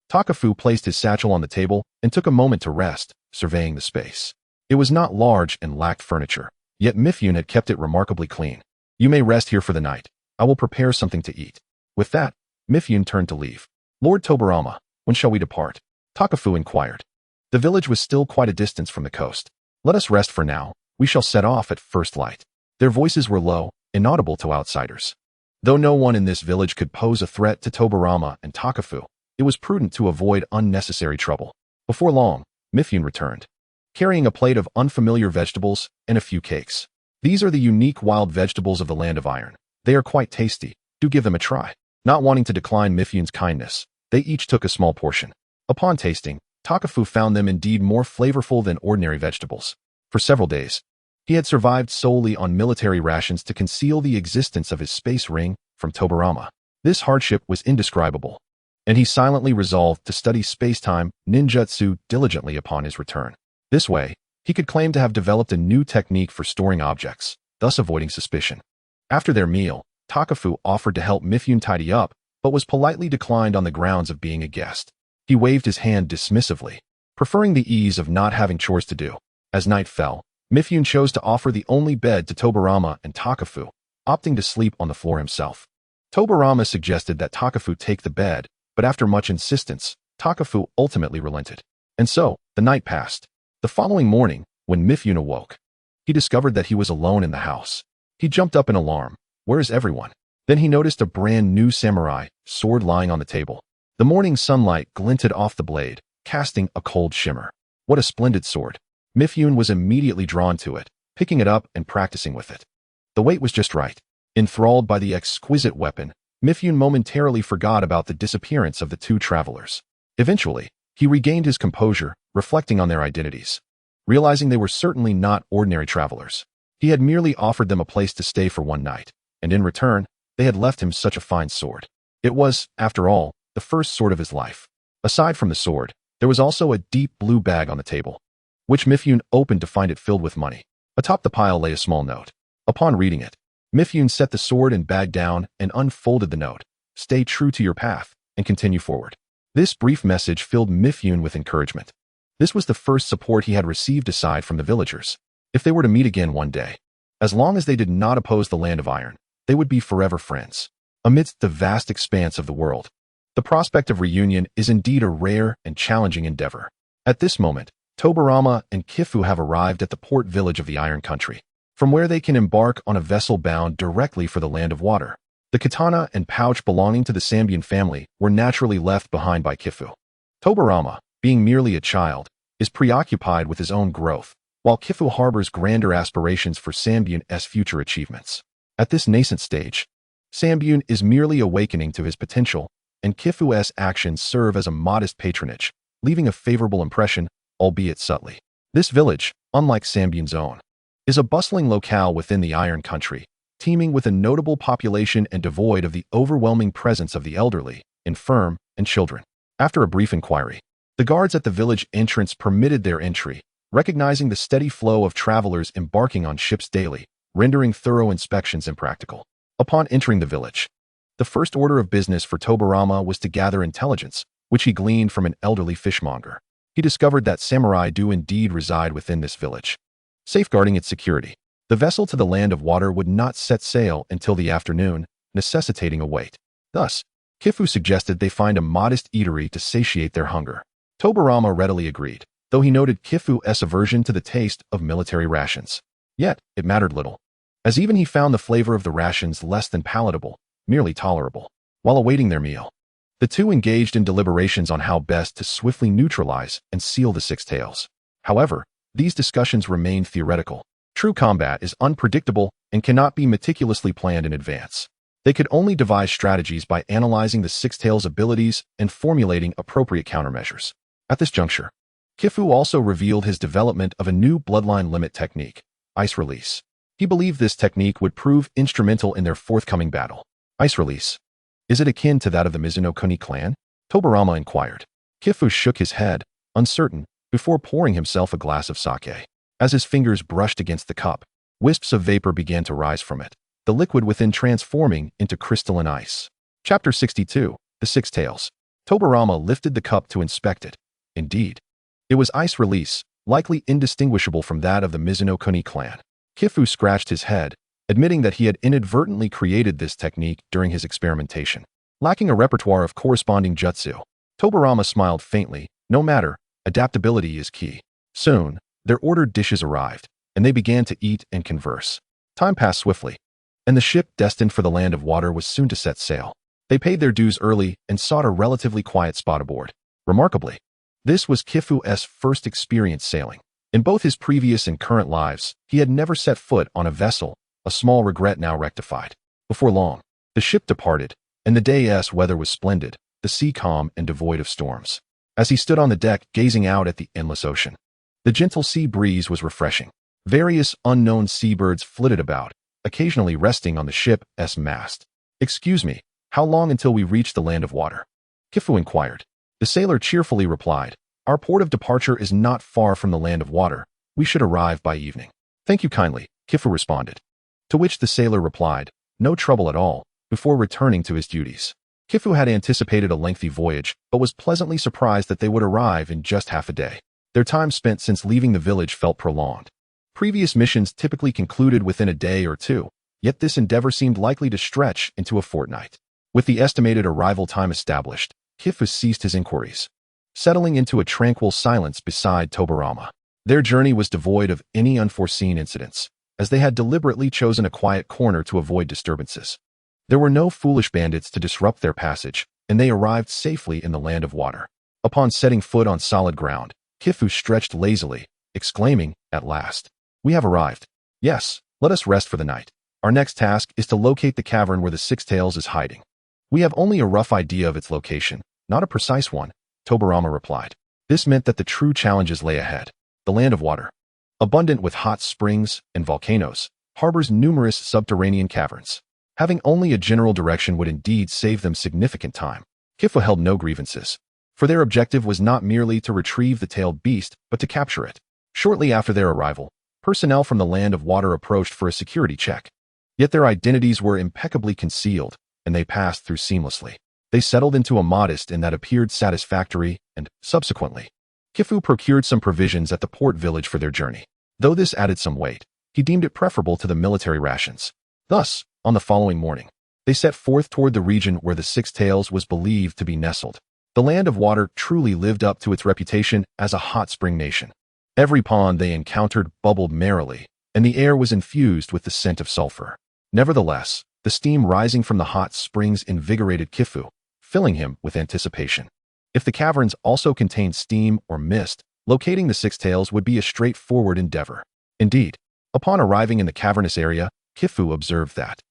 Speaker 1: Takafu placed his satchel on the table and took a moment to rest, surveying the space. It was not large and lacked furniture, yet Mifyun had kept it remarkably clean. You may rest here for the night. I will prepare something to eat. With that, Mifyun turned to leave. Lord Tobirama, when shall we depart? Takafu inquired. The village was still quite a distance from the coast. Let us rest for now. We shall set off at first light. Their voices were low, inaudible to outsiders. Though no one in this village could pose a threat to Tobirama and Takafu, it was prudent to avoid unnecessary trouble. Before long, Mifyun returned, carrying a plate of unfamiliar vegetables and a few cakes. These are the unique wild vegetables of the Land of Iron. They are quite tasty. Do give them a try. Not wanting to decline Mifyun's kindness, they each took a small portion. Upon tasting, Takafu found them indeed more flavorful than ordinary vegetables. For several days, he had survived solely on military rations to conceal the existence of his space ring from Tobirama. This hardship was indescribable, and he silently resolved to study space-time ninjutsu diligently upon his return. This way, he could claim to have developed a new technique for storing objects, thus avoiding suspicion. After their meal, Takafu offered to help Mifyun tidy up, but was politely declined on the grounds of being a guest. He waved his hand dismissively, preferring the ease of not having chores to do. As night fell, Mifyun chose to offer the only bed to Tobirama and Takafu, opting to sleep on the floor himself. Tobirama suggested that Takafu take the bed, but after much insistence, Takafu ultimately relented. And so, the night passed. The following morning, when Mifyun awoke, he discovered that he was alone in the house. He jumped up in alarm. Where is everyone? Then he noticed a brand new samurai sword lying on the table. The morning sunlight glinted off the blade, casting a cold shimmer. What a splendid sword. Mifyun was immediately drawn to it, picking it up and practicing with it. The weight was just right. Enthralled by the exquisite weapon, Mifyun momentarily forgot about the disappearance of the two travelers. Eventually, he regained his composure, reflecting on their identities. Realizing they were certainly not ordinary travelers, he had merely offered them a place to stay for one night, and in return, they had left him such a fine sword. It was, after all, the first sword of his life. Aside from the sword, there was also a deep blue bag on the table, which Mifyun opened to find it filled with money. Atop the pile lay a small note. Upon reading it, Mifyun set the sword and bag down and unfolded the note. Stay true to your path and continue forward. This brief message filled Mifyun with encouragement. This was the first support he had received aside from the villagers. If they were to meet again one day, as long as they did not oppose the Land of Iron, they would be forever friends. Amidst the vast expanse of the world, the prospect of reunion is indeed a rare and challenging endeavor. At this moment, Tobirama and Kifu have arrived at the port village of the Iron Country, from where they can embark on a vessel bound directly for the Land of Water. The katana and pouch belonging to the Sambian family were naturally left behind by Kifu. Tobirama, being merely a child, is preoccupied with his own growth, while Kifu harbors grander aspirations for Sambian's future achievements. At this nascent stage, Sambune is merely awakening to his potential, and Kifu's actions serve as a modest patronage, leaving a favorable impression, albeit subtly. This village, unlike Sambune's own, is a bustling locale within the Iron Country, teeming with a notable population and devoid of the overwhelming presence of the elderly, infirm, and children. After a brief inquiry, the guards at the village entrance permitted their entry, recognizing the steady flow of travelers embarking on ships daily, rendering thorough inspections impractical. Upon entering the village, the first order of business for Tobirama was to gather intelligence, which he gleaned from an elderly fishmonger. He discovered that samurai do indeed reside within this village, safeguarding its security. The vessel to the land of water would not set sail until the afternoon, necessitating a wait. Thus, Kifu suggested they find a modest eatery to satiate their hunger. Tobirama readily agreed, though he noted Kifu's aversion to the taste of military rations. Yet, it mattered little, as even he found the flavor of the rations less than palatable, merely tolerable. While awaiting their meal, the two engaged in deliberations on how best to swiftly neutralize and seal the Six Tails. However, these discussions remained theoretical. True combat is unpredictable and cannot be meticulously planned in advance. They could only devise strategies by analyzing the Six Tails' abilities and formulating appropriate countermeasures. At this juncture, Kifu also revealed his development of a new bloodline limit technique, Ice Release. He believed this technique would prove instrumental in their forthcoming battle. Ice Release. Is it akin to that of the Mizuno-Kuni clan? Tobirama inquired. Kifu shook his head, uncertain, before pouring himself a glass of sake. As his fingers brushed against the cup, wisps of vapor began to rise from it, the liquid within transforming into crystalline ice. Chapter 62, The Six Tails. Tobirama lifted the cup to inspect it. Indeed, it was Ice Release, likely indistinguishable from that of the Mizuno-Kuni clan. Kifu scratched his head, admitting that he had inadvertently created this technique during his experimentation. Lacking a repertoire of corresponding jutsu, Tobirama smiled faintly. No matter, adaptability is key. Soon, their ordered dishes arrived, and they began to eat and converse. Time passed swiftly, and the ship destined for the land of water was soon to set sail. They paid their dues early and sought a relatively quiet spot aboard. Remarkably, this was Kifu's first experience sailing. In both his previous and current lives, he had never set foot on a vessel, a small regret now rectified. Before long, the ship departed, and the day's weather was splendid, the sea calm and devoid of storms. As he stood on the deck gazing out at the endless ocean, the gentle sea breeze was refreshing. Various unknown seabirds flitted about, occasionally resting on the ship's mast. "Excuse me, how long until we reach the land of water?" Kifu inquired. The sailor cheerfully replied, "Our port of departure is not far from the land of water. We should arrive by evening." "Thank you kindly," Kifu responded. To which the sailor replied, "No trouble at all," before returning to his duties. Kifu had anticipated a lengthy voyage, but was pleasantly surprised that they would arrive in just half a day. Their time spent since leaving the village felt prolonged. Previous missions typically concluded within a day or two, yet this endeavor seemed likely to stretch into a fortnight. With the estimated arrival time established, Kifu ceased his inquiries, settling into a tranquil silence beside Tobirama. Their journey was devoid of any unforeseen incidents, as they had deliberately chosen a quiet corner to avoid disturbances. There were no foolish bandits to disrupt their passage, and they arrived safely in the land of water. Upon setting foot on solid ground, Kifu stretched lazily, exclaiming, "At last, we have arrived. Yes, let us rest for the night. Our next task is to locate the cavern where the Six Tails is hiding. We have only a rough idea of its location, not a precise one," Tobirama replied. This meant that the true challenges lay ahead. The land of water, abundant with hot springs and volcanoes, harbors numerous subterranean caverns. Having only a general direction would indeed save them significant time. Kifu held no grievances, for their objective was not merely to retrieve the tailed beast, but to capture it. Shortly after their arrival, personnel from the land of water approached for a security check. Yet their identities were impeccably concealed, and they passed through seamlessly. They settled into a modest inn that appeared satisfactory, and, subsequently, Kifu procured some provisions at the port village for their journey. Though this added some weight, he deemed it preferable to the military rations. Thus, on the following morning, they set forth toward the region where the Six Tails was believed to be nestled. The land of water truly lived up to its reputation as a hot spring nation. Every pond they encountered bubbled merrily, and the air was infused with the scent of sulfur. Nevertheless, the steam rising from the hot springs invigorated Kifu, filling him with anticipation. If the caverns also contained steam or mist, locating the Six Tails would be a straightforward endeavor. Indeed, upon arriving in the cavernous area, Kifu observed that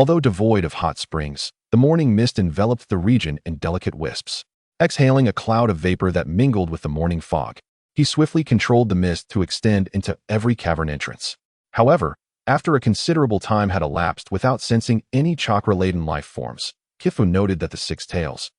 Speaker 1: Although devoid of hot springs, the morning mist enveloped the region in delicate wisps. Exhaling a cloud of vapor that mingled with the morning fog, he swiftly controlled the mist to extend into every cavern entrance. However, after a considerable time had elapsed without sensing any chakra-laden life forms, Kifu noted that the six tails,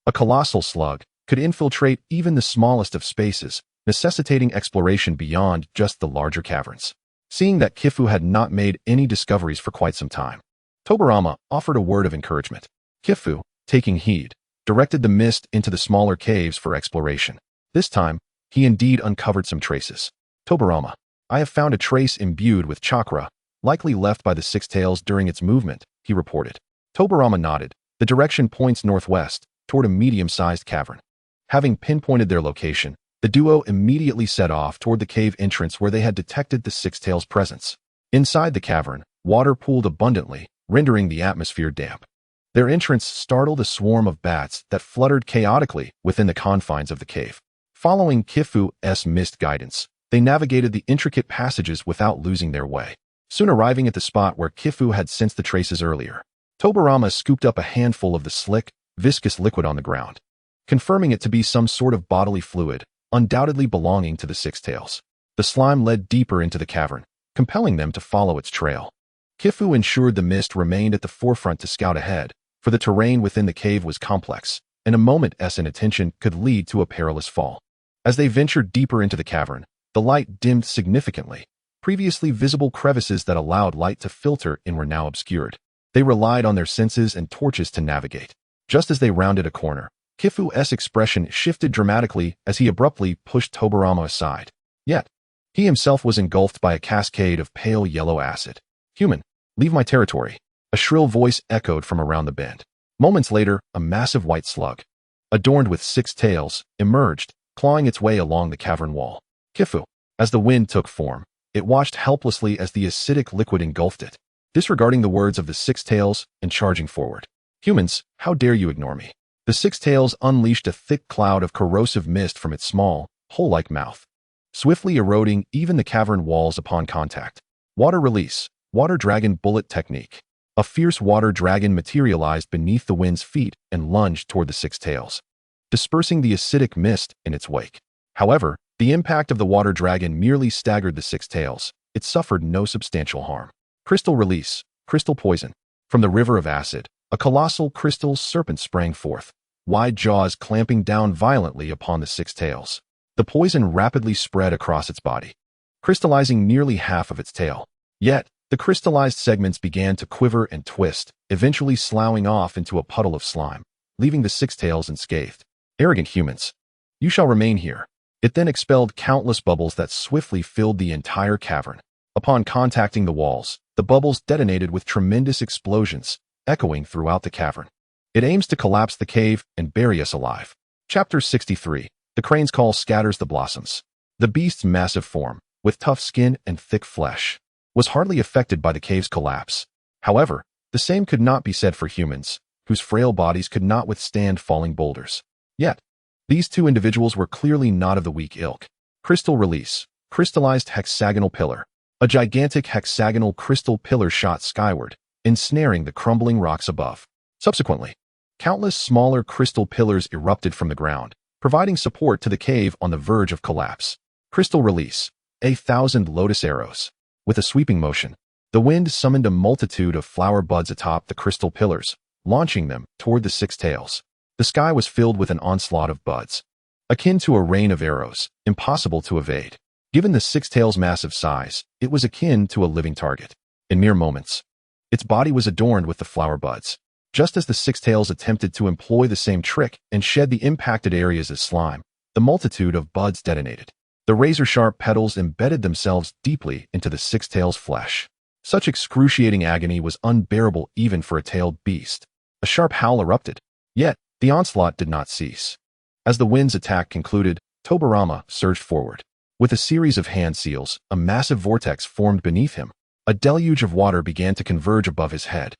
Speaker 1: a colossal slug, could infiltrate even the smallest of spaces, necessitating exploration beyond just the larger caverns. Seeing that Kifu had not made any discoveries for quite some time, Tobirama offered a word of encouragement. Kifu, taking heed, directed the mist into the smaller caves for exploration. This time, he indeed uncovered some traces. Tobirama, I have found a trace imbued with chakra, likely left by the six tails during its movement, he reported. Tobirama nodded. The direction points northwest, toward a medium-sized cavern. Having pinpointed their location, the duo immediately set off toward the cave entrance where they had detected the six tails' presence. Inside the cavern, water pooled abundantly, rendering the atmosphere damp. Their entrance startled a swarm of bats that fluttered chaotically within the confines of the cave. Following Kifu's mist guidance, they navigated the intricate passages without losing their way. Soon arriving at the spot where Kifu had sensed the traces earlier, Tobirama scooped up a handful of the slick, viscous liquid on the ground, confirming it to be some sort of bodily fluid, undoubtedly belonging to the six tails. The slime led deeper into the cavern, compelling them to follow its trail. Kifu ensured the mist remained at the forefront to scout ahead, for the terrain within the cave was complex, and a moment's inattention could lead to a perilous fall. As they ventured deeper into the cavern, the light dimmed significantly. Previously visible crevices that allowed light to filter in were now obscured. They relied on their senses and torches to navigate. Just as they rounded a corner, Kifu's expression shifted dramatically as he abruptly pushed Tobirama aside. Yet, he himself was engulfed by a cascade of pale yellow acid. Human, leave my territory. A shrill voice echoed from around the bend. Moments later, a massive white slug, adorned with six tails, emerged, clawing its way along the cavern wall. Kifu, as the wind took form, it watched helplessly as the acidic liquid engulfed it, disregarding the words of the six tails and charging forward. Humans, how dare you ignore me? The six tails unleashed a thick cloud of corrosive mist from its small, hole-like mouth, swiftly eroding even the cavern walls upon contact. Water release, water dragon bullet technique. A fierce water dragon materialized beneath the wind's feet and lunged toward the six tails, dispersing the acidic mist in its wake. However, the impact of the water dragon merely staggered the six tails. It suffered no substantial harm. Crystal release, crystal poison. From the river of acid, a colossal crystal serpent sprang forth, wide jaws clamping down violently upon the six tails. The poison rapidly spread across its body, crystallizing nearly half of its tail. Yet, the crystallized segments began to quiver and twist, eventually sloughing off into a puddle of slime, leaving the six tails unscathed. Arrogant humans, you shall remain here. It then expelled countless bubbles that swiftly filled the entire cavern. Upon contacting the walls, the bubbles detonated with tremendous explosions, echoing throughout the cavern. It aims to collapse the cave and bury us alive. Chapter 63. The crane's call scatters the blossoms. The beast's massive form, with tough skin and thick flesh, was hardly affected by the cave's collapse. However, the same could not be said for humans, whose frail bodies could not withstand falling boulders. Yet, these two individuals were clearly not of the weak ilk. Crystal release, crystallized hexagonal pillar. A gigantic hexagonal crystal pillar shot skyward, ensnaring the crumbling rocks above. Subsequently, countless smaller crystal pillars erupted from the ground, providing support to the cave on the verge of collapse. Crystal release, 1,000 lotus arrows. With a sweeping motion, the wind summoned a multitude of flower buds atop the crystal pillars, launching them toward the six tails. The sky was filled with an onslaught of buds, akin to a rain of arrows, impossible to evade. Given the six tails' massive size, it was akin to a living target. In mere moments, its body was adorned with the flower buds. Just as the six tails attempted to employ the same trick and shed the impacted areas as slime, the multitude of buds detonated. The razor-sharp petals embedded themselves deeply into the six tails' flesh. Such excruciating agony was unbearable even for a tailed beast. A sharp howl erupted. Yet, the onslaught did not cease. As the wind's attack concluded, Tobirama surged forward. With a series of hand seals, a massive vortex formed beneath him. A deluge of water began to converge above his head,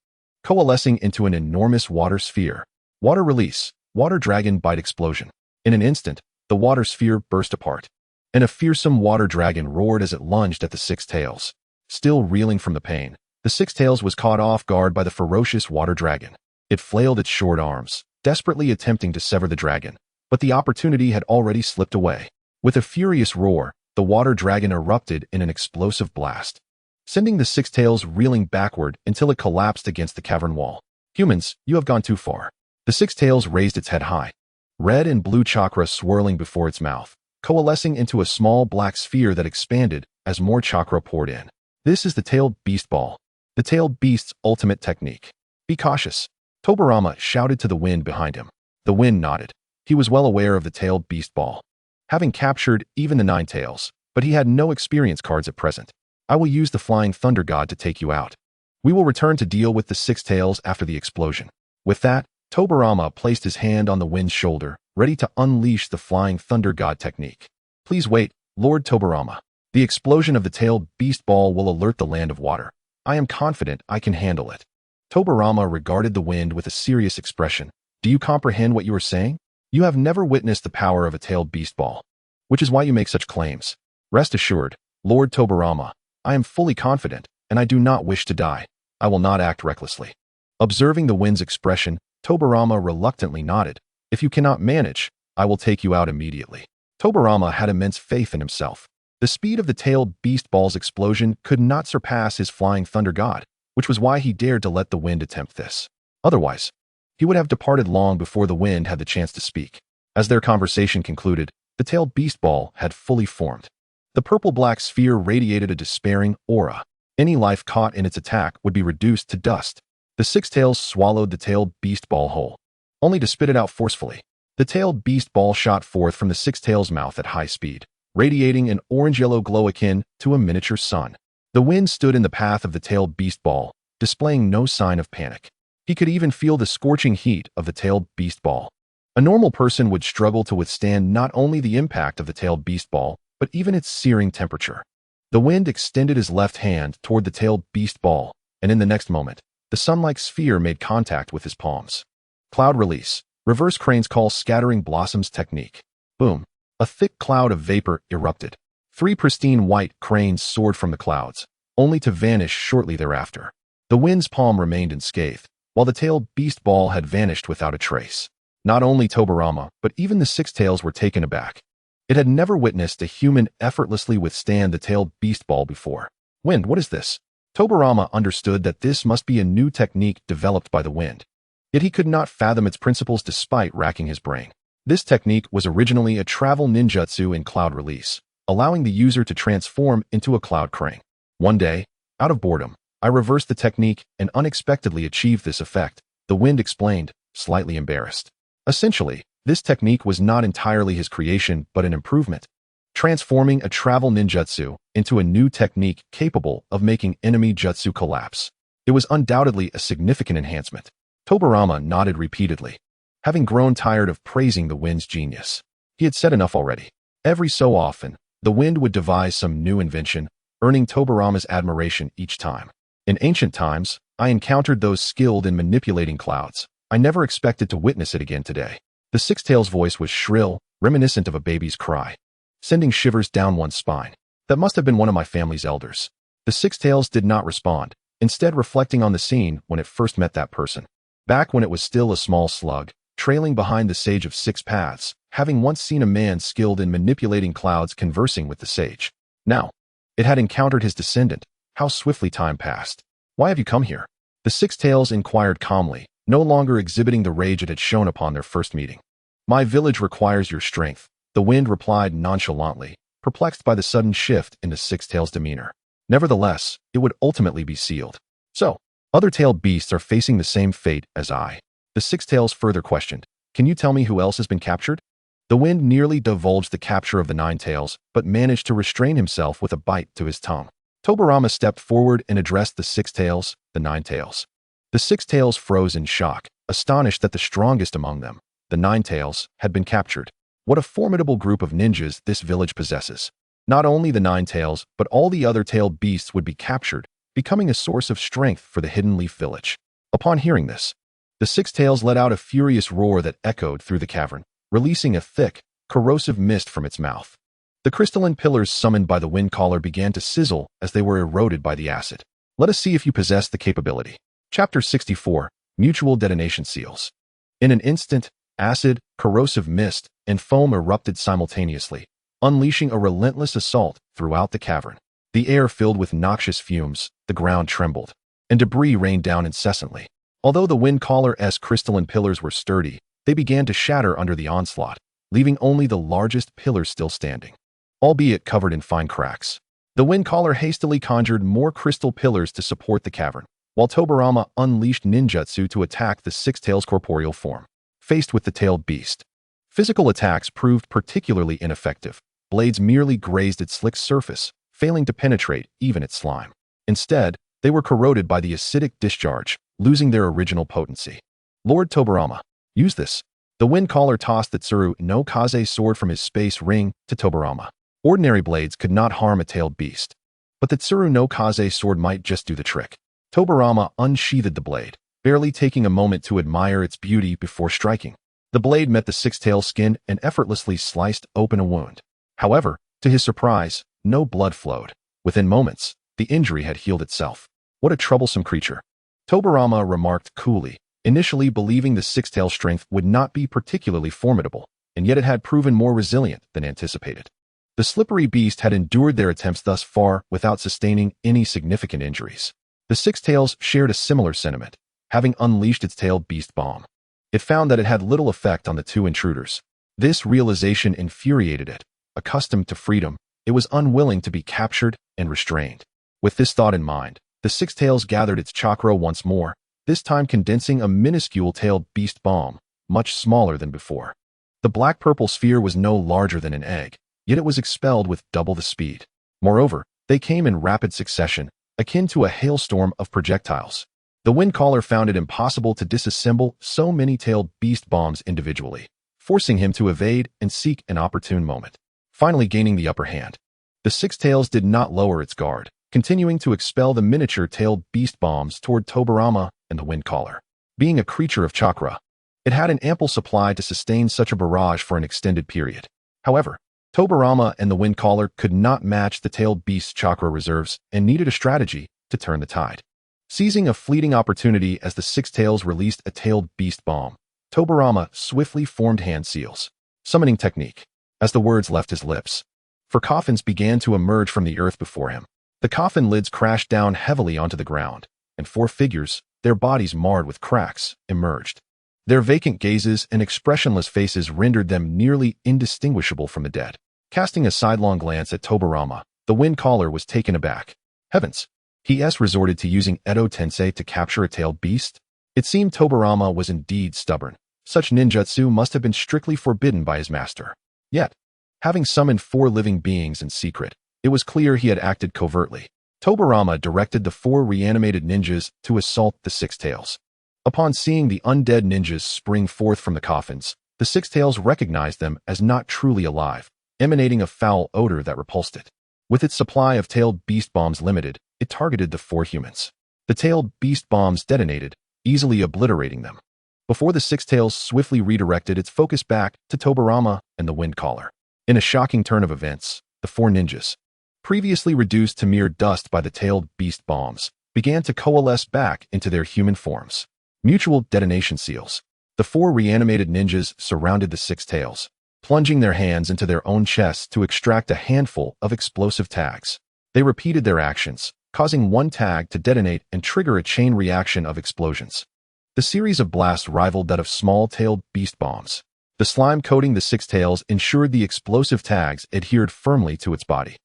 Speaker 1: coalescing into an enormous water sphere. Water release, water dragon bite explosion. In an instant, the water sphere burst apart, and a fearsome water dragon roared as it lunged at the six tails. Still reeling from the pain, The Six Tails was caught off guard by the ferocious water dragon. It flailed its short arms, desperately attempting to sever the dragon, but the opportunity had already slipped away. With a furious roar, the water dragon erupted in an explosive blast, sending the Six Tails reeling backward until it collapsed against the cavern wall. Humans, you have gone too far. The Six Tails raised its head high, red and blue chakra swirling before its mouth, coalescing into a small black sphere that expanded as more chakra poured in. This is the Tailed Beast Ball, the Tailed Beast's ultimate technique. Be cautious, Tobirama shouted to the wind behind him. The wind nodded. He was well aware of the Tailed Beast Ball, having captured even the Nine Tails, but he had no experience cards at present. I will use the Flying Thunder God to take you out. We will return to deal with the Six Tails after the explosion. With that, Tobirama placed his hand on the wind's shoulder, ready to unleash the Flying Thunder God technique. Please wait, Lord Tobirama. The explosion of the Tailed Beast Ball will alert the Land of Water. I am confident I can handle it. Tobirama regarded the wind with a serious expression. Do you comprehend what you are saying? You have never witnessed the power of a Tailed Beast Ball, which is why you make such claims. Rest assured, Lord Tobirama, I am fully confident, and I do not wish to die. I will not act recklessly. Observing the wind's expression, Tobirama reluctantly nodded. If you cannot manage, I will take you out immediately. Tobirama had immense faith in himself. The speed of the Tailed Beast Ball's explosion could not surpass his Flying Thunder God, which was why he dared to let the wind attempt this. Otherwise, he would have departed long before the wind had the chance to speak. As their conversation concluded, the Tailed Beast Ball had fully formed. The purple-black sphere radiated a despairing aura. Any life caught in its attack would be reduced to dust. The Six Tails swallowed the Tailed Beast Ball whole, only to spit it out forcefully. The Tailed Beast Ball shot forth from the Six Tails' mouth at high speed, radiating an orange-yellow glow akin to a miniature sun. The wind stood in the path of the Tailed Beast Ball, displaying no sign of panic. He could even feel the scorching heat of the Tailed Beast Ball. A normal person would struggle to withstand not only the impact of the Tailed Beast Ball, but even its searing temperature. The wind extended his left hand toward the Tailed Beast Ball, and in the next moment, the sun-like sphere made contact with his palms. Cloud release. Reverse Crane's Call Scattering Blossoms technique. Boom. A thick cloud of vapor erupted. 3 pristine white cranes soared from the clouds, only to vanish shortly thereafter. The wind's palm remained unscathed, while the Tailed Beast Ball had vanished without a trace. Not only Tobirama, but even the Six Tails were taken aback. It had never witnessed a human effortlessly withstand the Tailed Beast Ball before. Wind, what is this? Tobirama understood that this must be a new technique developed by the wind. Yet he could not fathom its principles despite racking his brain. This technique was originally a travel ninjutsu in cloud release, allowing the user to transform into a cloud crane. One day, out of boredom, I reversed the technique and unexpectedly achieved this effect, the wind explained, slightly embarrassed. Essentially, this technique was not entirely his creation but an improvement, transforming a travel ninjutsu into a new technique capable of making enemy jutsu collapse. It was undoubtedly a significant enhancement. Tobirama nodded repeatedly, having grown tired of praising the wind's genius. He had said enough already. Every so often, the wind would devise some new invention, earning Tobirama's admiration each time. In ancient times, I encountered those skilled in manipulating clouds. I never expected to witness it again today. The Six Tails' voice was shrill, reminiscent of a baby's cry, sending shivers down one's spine. That must have been one of my family's elders. The Six Tails did not respond, instead reflecting on the scene when it first met that person. Back when it was still a small slug, trailing behind the Sage of Six Paths, having once seen a man skilled in manipulating clouds conversing with the sage. Now, it had encountered his descendant. How swiftly time passed. Why have you come here? The Six Tails inquired calmly, no longer exhibiting the rage it had shown upon their first meeting. My village requires your strength, the wind replied nonchalantly, perplexed by the sudden shift in the Six Tails' demeanor. Nevertheless, it would ultimately be sealed. So, other tailed beasts are facing the same fate as I. The Six Tails further questioned, can you tell me who else has been captured? The wind nearly divulged the capture of the Nine Tails, but managed to restrain himself with a bite to his tongue. Tobirama stepped forward and addressed the Six Tails, the Nine Tails. The Six Tails froze in shock, astonished that the strongest among them, the Nine Tails, had been captured. What a formidable group of ninjas this village possesses. Not only the Nine Tails, but all the other tailed beasts would be captured, becoming a source of strength for the Hidden Leaf village. Upon hearing this, the Six Tails let out a furious roar that echoed through the cavern, releasing a thick, corrosive mist from its mouth. The crystalline pillars summoned by the wind caller began to sizzle as they were eroded by the acid. Let us see if you possess the capability. Chapter 64, Mutual Detonation Seals. In an instant, acid, corrosive mist, and foam erupted simultaneously, unleashing a relentless assault throughout the cavern. The air filled with noxious fumes, the ground trembled, and debris rained down incessantly. Although the Windcaller's crystalline pillars were sturdy, they began to shatter under the onslaught, leaving only the largest pillars still standing, albeit covered in fine cracks. The Windcaller hastily conjured more crystal pillars to support the cavern, while Tobirama unleashed ninjutsu to attack the Six Tails' corporeal form. Faced with the tailed beast, physical attacks proved particularly ineffective. Blades merely grazed its slick surface, failing to penetrate even its slime. Instead, they were corroded by the acidic discharge, losing their original potency. Lord Tobirama, use this. The Windcaller tossed the Tsuru no Kaze sword from his space ring to Tobirama. Ordinary blades could not harm a tailed beast, but the Tsuru no Kaze sword might just do the trick. Tobirama unsheathed the blade, barely taking a moment to admire its beauty before striking. The blade met the six-tailed skin and effortlessly sliced open a wound. However, to his surprise, no blood flowed. Within moments, the injury had healed itself. What a troublesome creature. Tobirama remarked coolly, initially believing the six-tailed strength would not be particularly formidable, and yet it had proven more resilient than anticipated. The slippery beast had endured their attempts thus far without sustaining any significant injuries. The Six Tails shared a similar sentiment, having unleashed its tailed beast bomb. It found that it had little effect on the two intruders. This realization infuriated it. Accustomed to freedom, it was unwilling to be captured and restrained. With this thought in mind, the Six Tails gathered its chakra once more, this time condensing a minuscule tailed beast bomb, much smaller than before. The black-purple sphere was no larger than an egg, yet it was expelled with double the speed. Moreover, they came in rapid succession, akin to a hailstorm of projectiles. The Windcaller found it impossible to disassemble so many tailed beast bombs individually, forcing him to evade and seek an opportune moment. Finally gaining the upper hand, the Six Tails did not lower its guard, continuing to expel the miniature tailed beast bombs toward Tobirama and the Windcaller. Being a creature of chakra, it had an ample supply to sustain such a barrage for an extended period. However, Tobirama and the Windcaller could not match the tailed beast's chakra reserves and needed a strategy to turn the tide. Seizing a fleeting opportunity as the Six Tails released a tailed beast bomb, Tobirama swiftly formed hand seals. Summoning technique. As the words left his lips, for coffins began to emerge from the earth before him. The coffin lids crashed down heavily onto the ground, and four figures, their bodies marred with cracks, emerged. Their vacant gazes and expressionless faces rendered them nearly indistinguishable from the dead. Casting a sidelong glance at Tobirama, the Windcaller was taken aback. Heavens! He resorted to using Edo Tensei to capture a tailed beast? It seemed Tobirama was indeed stubborn. Such ninjutsu must have been strictly forbidden by his master. Yet, having summoned four living beings in secret, it was clear he had acted covertly. Tobirama directed the four reanimated ninjas to assault the Six Tails. Upon seeing the undead ninjas spring forth from the coffins, the Six Tails recognized them as not truly alive, emanating a foul odor that repulsed it. With its supply of tailed beast bombs limited, it targeted the four humans. The tailed beast bombs detonated, easily obliterating them, before the Six Tails swiftly redirected its focus back to Tobirama and the Windcaller. In a shocking turn of events, the four ninjas, previously reduced to mere dust by the tailed beast bombs, began to coalesce back into their human forms. Mutual detonation seals. The four reanimated ninjas surrounded the Six Tails, plunging their hands into their own chests to extract a handful of explosive tags. They repeated their actions, causing one tag to detonate and trigger a chain reaction of explosions. The series of blasts rivaled that of small-tailed beast bombs. The slime coating the Six Tails ensured the explosive tags adhered firmly to its body.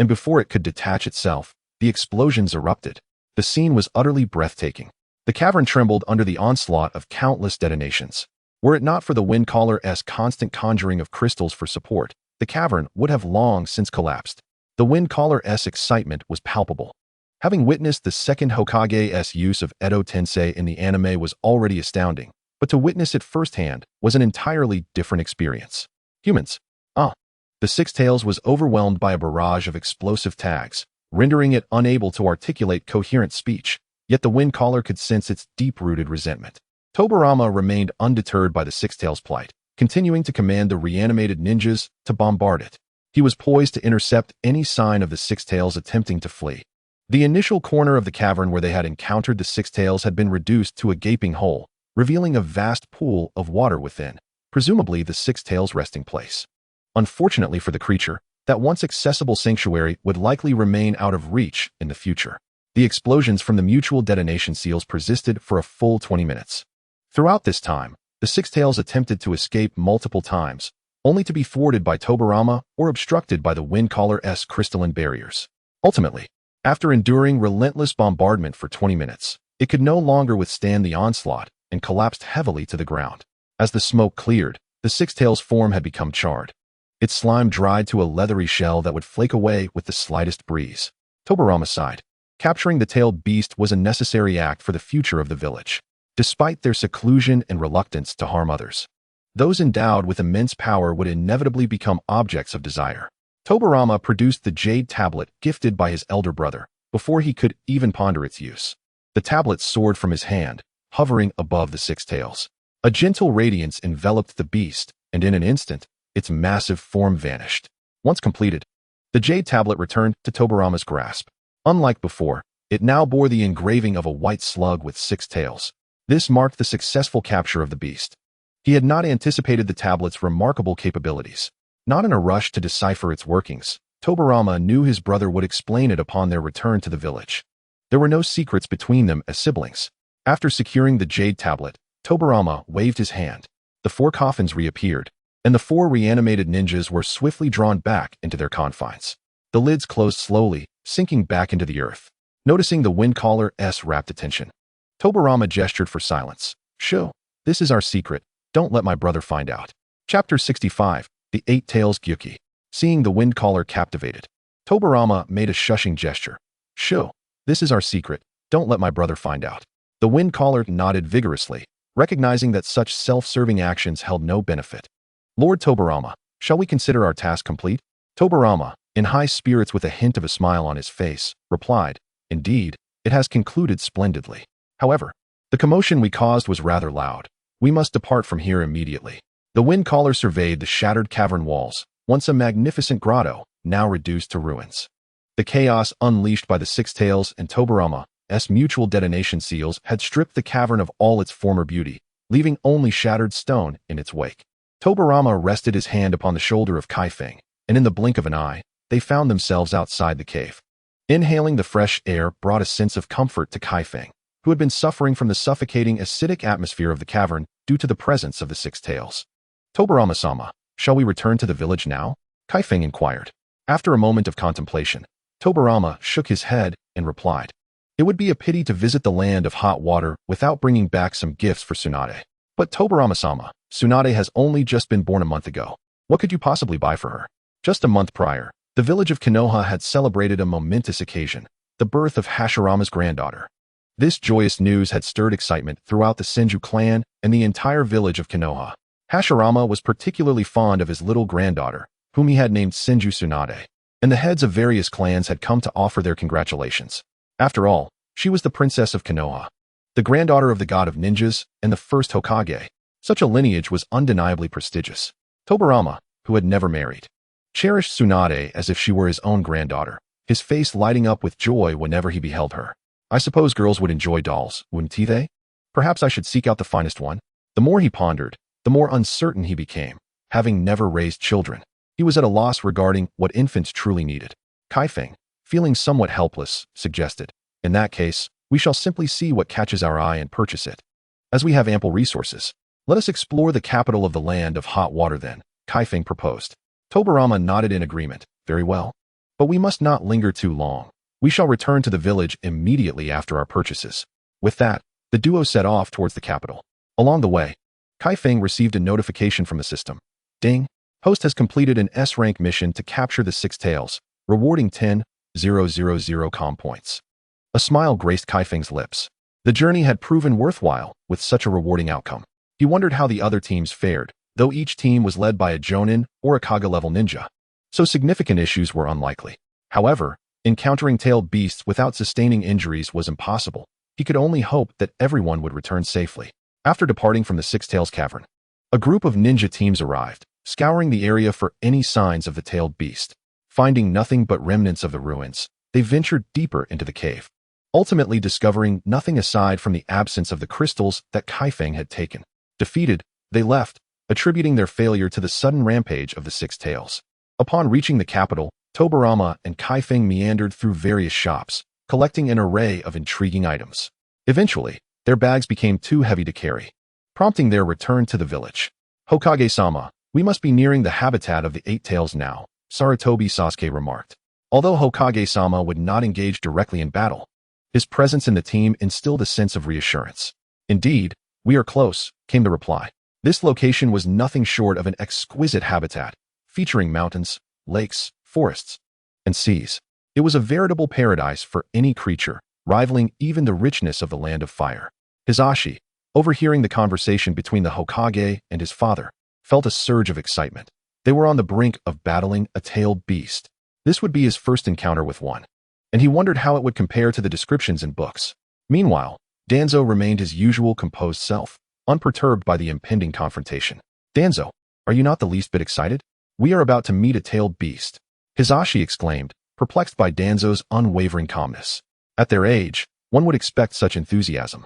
Speaker 1: And before it could detach itself, the explosions erupted. The scene was utterly breathtaking. The cavern trembled under the onslaught of countless detonations. Were it not for the Windcaller's constant conjuring of crystals for support, the cavern would have long since collapsed. The Windcaller's excitement was palpable. Having witnessed the second Hokage's use of Edo Tensei in the anime was already astounding, but to witness it firsthand was an entirely different experience. Humans. The Six Tails was overwhelmed by a barrage of explosive tags, rendering it unable to articulate coherent speech, yet the Windcaller could sense its deep-rooted resentment. Tobirama remained undeterred by the Six Tails' plight, continuing to command the reanimated ninjas to bombard it. He was poised to intercept any sign of the Six Tails attempting to flee. The initial corner of the cavern where they had encountered the six tails had been reduced to a gaping hole, revealing a vast pool of water within, presumably the six tails' resting place. Unfortunately for the creature, that once accessible sanctuary would likely remain out of reach in the future. The explosions from the mutual detonation seals persisted for a full 20 minutes. Throughout this time, the six tails attempted to escape multiple times, only to be thwarted by Tobirama or obstructed by the Windcaller's crystalline barriers. Ultimately, after enduring relentless bombardment for 20 minutes, it could no longer withstand the onslaught and collapsed heavily to the ground. As the smoke cleared, the six tails' form had become charred. Its slime dried to a leathery shell that would flake away with the slightest breeze. Tobirama sighed. Capturing the tailed beast was a necessary act for the future of the village, despite their seclusion and reluctance to harm others. Those endowed with immense power would inevitably become objects of desire. Tobirama produced the jade tablet gifted by his elder brother, before he could even ponder its use. The tablet soared from his hand, hovering above the six tails. A gentle radiance enveloped the beast, and in an instant, its massive form vanished. Once completed, the jade tablet returned to Tobirama's grasp. Unlike before, it now bore the engraving of a white slug with six tails. This marked the successful capture of the beast. He had not anticipated the tablet's remarkable capabilities. Not in a rush to decipher its workings, Tobirama knew his brother would explain it upon their return to the village. There were no secrets between them as siblings. After securing the jade tablet, Tobirama waved his hand. The four coffins reappeared, and the four reanimated ninjas were swiftly drawn back into their confines. The lids closed slowly, sinking back into the earth. Noticing the Windcaller's rapt attention, Tobirama gestured for silence. "Shoo, this is our secret. Don't let my brother find out." Chapter 65, The Eight Tails Gyuki. Seeing the Windcaller captivated, Tobirama made a shushing gesture. "Shoo, this is our secret. Don't let my brother find out." The Windcaller nodded vigorously, recognizing that such self-serving actions held no benefit. "Lord Tobirama, shall we consider our task complete?" Tobirama, in high spirits with a hint of a smile on his face, replied, "Indeed, it has concluded splendidly. However, the commotion we caused was rather loud. We must depart from here immediately." The Windcaller surveyed the shattered cavern walls, once a magnificent grotto, now reduced to ruins. The chaos unleashed by the six tails and Tobirama's mutual detonation seals had stripped the cavern of all its former beauty, leaving only shattered stone in its wake. Tobirama rested his hand upon the shoulder of Kaifeng, and in the blink of an eye, they found themselves outside the cave. Inhaling the fresh air brought a sense of comfort to Kaifeng, who had been suffering from the suffocating acidic atmosphere of the cavern due to the presence of the six tails. "Tobirama-sama, shall we return to the village now?" Kaifeng inquired. After a moment of contemplation, Tobirama shook his head and replied, "It would be a pity to visit the land of hot water without bringing back some gifts for Tsunade. But Tobirama-sama, Tsunade has only just been born a month ago. What could you possibly buy for her?" Just a month prior, the village of Konoha had celebrated a momentous occasion, the birth of Hashirama's granddaughter. This joyous news had stirred excitement throughout the Senju clan and the entire village of Konoha. Hashirama was particularly fond of his little granddaughter, whom he had named Senju Tsunade, and the heads of various clans had come to offer their congratulations. After all, she was the princess of Konoha, the granddaughter of the god of ninjas and the first Hokage. Such a lineage was undeniably prestigious. Tobirama, who had never married, cherished Tsunade as if she were his own granddaughter, his face lighting up with joy whenever he beheld her. "I suppose girls would enjoy dolls, wouldn't they? Perhaps I should seek out the finest one." The more he pondered, the more uncertain he became. Having never raised children, he was at a loss regarding what infants truly needed. Kaifeng, feeling somewhat helpless, suggested, "In that case, we shall simply see what catches our eye and purchase it. As we have ample resources, let us explore the capital of the land of hot water then," Kaifeng proposed. Tobirama nodded in agreement. "Very well. But we must not linger too long. We shall return to the village immediately after our purchases." With that, the duo set off towards the capital. Along the way, Kaifeng received a notification from the system. "Ding! Host has completed an S-rank mission to capture the six tails, rewarding 10,000 comm points." A smile graced Kaifeng's lips. The journey had proven worthwhile with such a rewarding outcome. He wondered how the other teams fared, though each team was led by a Jonin or a Kage-level ninja, so significant issues were unlikely. However, encountering tailed beasts without sustaining injuries was impossible. He could only hope that everyone would return safely. After departing from the Six Tails Cavern, a group of ninja teams arrived, scouring the area for any signs of the tailed beast. Finding nothing but remnants of the ruins, they ventured deeper into the cave, ultimately discovering nothing aside from the absence of the crystals that Kaifeng had taken. Defeated, they left, attributing their failure to the sudden rampage of the Six Tails. Upon reaching the capital, Tobirama and Kaifeng meandered through various shops, collecting an array of intriguing items. Eventually, their bags became too heavy to carry, prompting their return to the village. Hokage-sama, we must be nearing the habitat of the Eight Tails now, Sarutobi Sasuke remarked. Although Hokage-sama would not engage directly in battle, his presence in the team instilled a sense of reassurance. Indeed, we are close, came the reply. This location was nothing short of an exquisite habitat, featuring mountains, lakes, forests, and seas. It was a veritable paradise for any creature, rivaling even the richness of the Land of Fire. Hisashi, overhearing the conversation between the Hokage and his father, felt a surge of excitement. They were on the brink of battling a tailed beast. This would be his first encounter with one, and he wondered how it would compare to the descriptions in books. Meanwhile, Danzo remained his usual composed self, unperturbed by the impending confrontation. Danzo, are you not the least bit excited? We are about to meet a tailed beast, Hisashi exclaimed, perplexed by Danzo's unwavering calmness. At their age, one would expect such enthusiasm.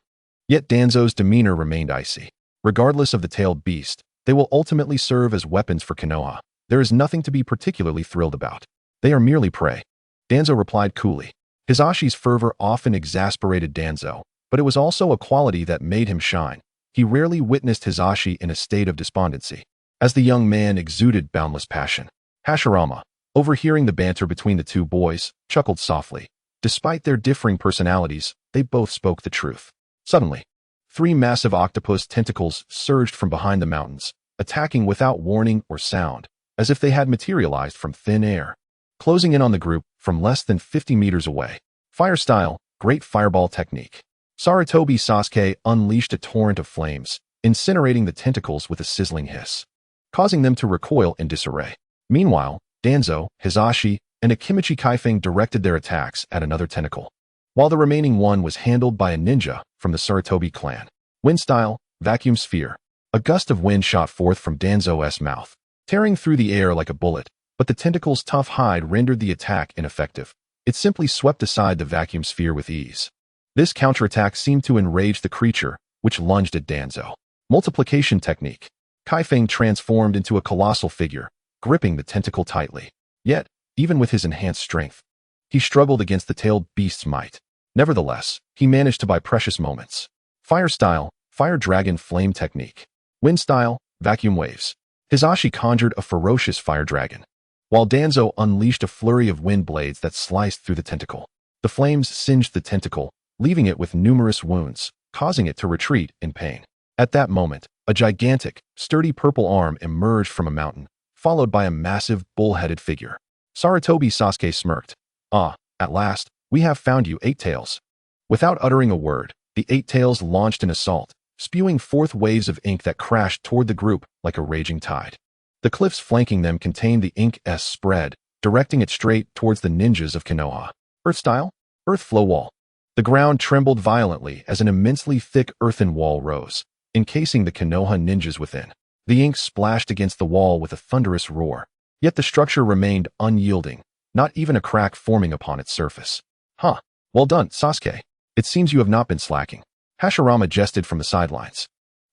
Speaker 1: Yet Danzo's demeanor remained icy. Regardless of the tailed beast, they will ultimately serve as weapons for Konoha. There is nothing to be particularly thrilled about. They are merely prey. Danzo replied coolly. Hisashi's fervor often exasperated Danzo, but it was also a quality that made him shine. He rarely witnessed Hisashi in a state of despondency, as the young man exuded boundless passion. Hashirama, overhearing the banter between the two boys, chuckled softly. Despite their differing personalities, they both spoke the truth. Suddenly, 3 massive octopus tentacles surged from behind the mountains, attacking without warning or sound, as if they had materialized from thin air, closing in on the group from less than 50 meters away. Fire style, great fireball technique. Sarutobi Sasuke unleashed a torrent of flames, incinerating the tentacles with a sizzling hiss, causing them to recoil in disarray. Meanwhile, Danzo, Hisashi, and Akimichi Kaifeng directed their attacks at another tentacle, while the remaining one was handled by a ninja from the Sarutobi clan. Wind style, vacuum sphere. A gust of wind shot forth from Danzo's mouth, tearing through the air like a bullet, but the tentacle's tough hide rendered the attack ineffective. It simply swept aside the vacuum sphere with ease. This counterattack seemed to enrage the creature, which lunged at Danzo. Multiplication technique. Kaifeng transformed into a colossal figure, gripping the tentacle tightly. Yet, even with his enhanced strength, he struggled against the tailed beast's might. Nevertheless, he managed to buy precious moments. Fire style, fire dragon flame technique. Wind style, vacuum waves. Hisashi conjured a ferocious fire dragon, while Danzo unleashed a flurry of wind blades that sliced through the tentacle. The flames singed the tentacle, leaving it with numerous wounds, causing it to retreat in pain. At that moment, a gigantic, sturdy purple arm emerged from a mountain, followed by a massive, bull-headed figure. Sarutobi Sasuke smirked. Ah, at last, we have found you, Eight Tails. Without uttering a word, the Eight Tails launched an assault, spewing forth waves of ink that crashed toward the group like a raging tide. The cliffs flanking them contained the ink's spread, directing it straight towards the ninjas of Konoha. Earth style? Earth flow wall. The ground trembled violently as an immensely thick earthen wall rose, encasing the Konoha ninjas within. The ink splashed against the wall with a thunderous roar, yet the structure remained unyielding, not even a crack forming upon its surface. Huh. Well done, Sasuke. It seems you have not been slacking. Hashirama jested from the sidelines.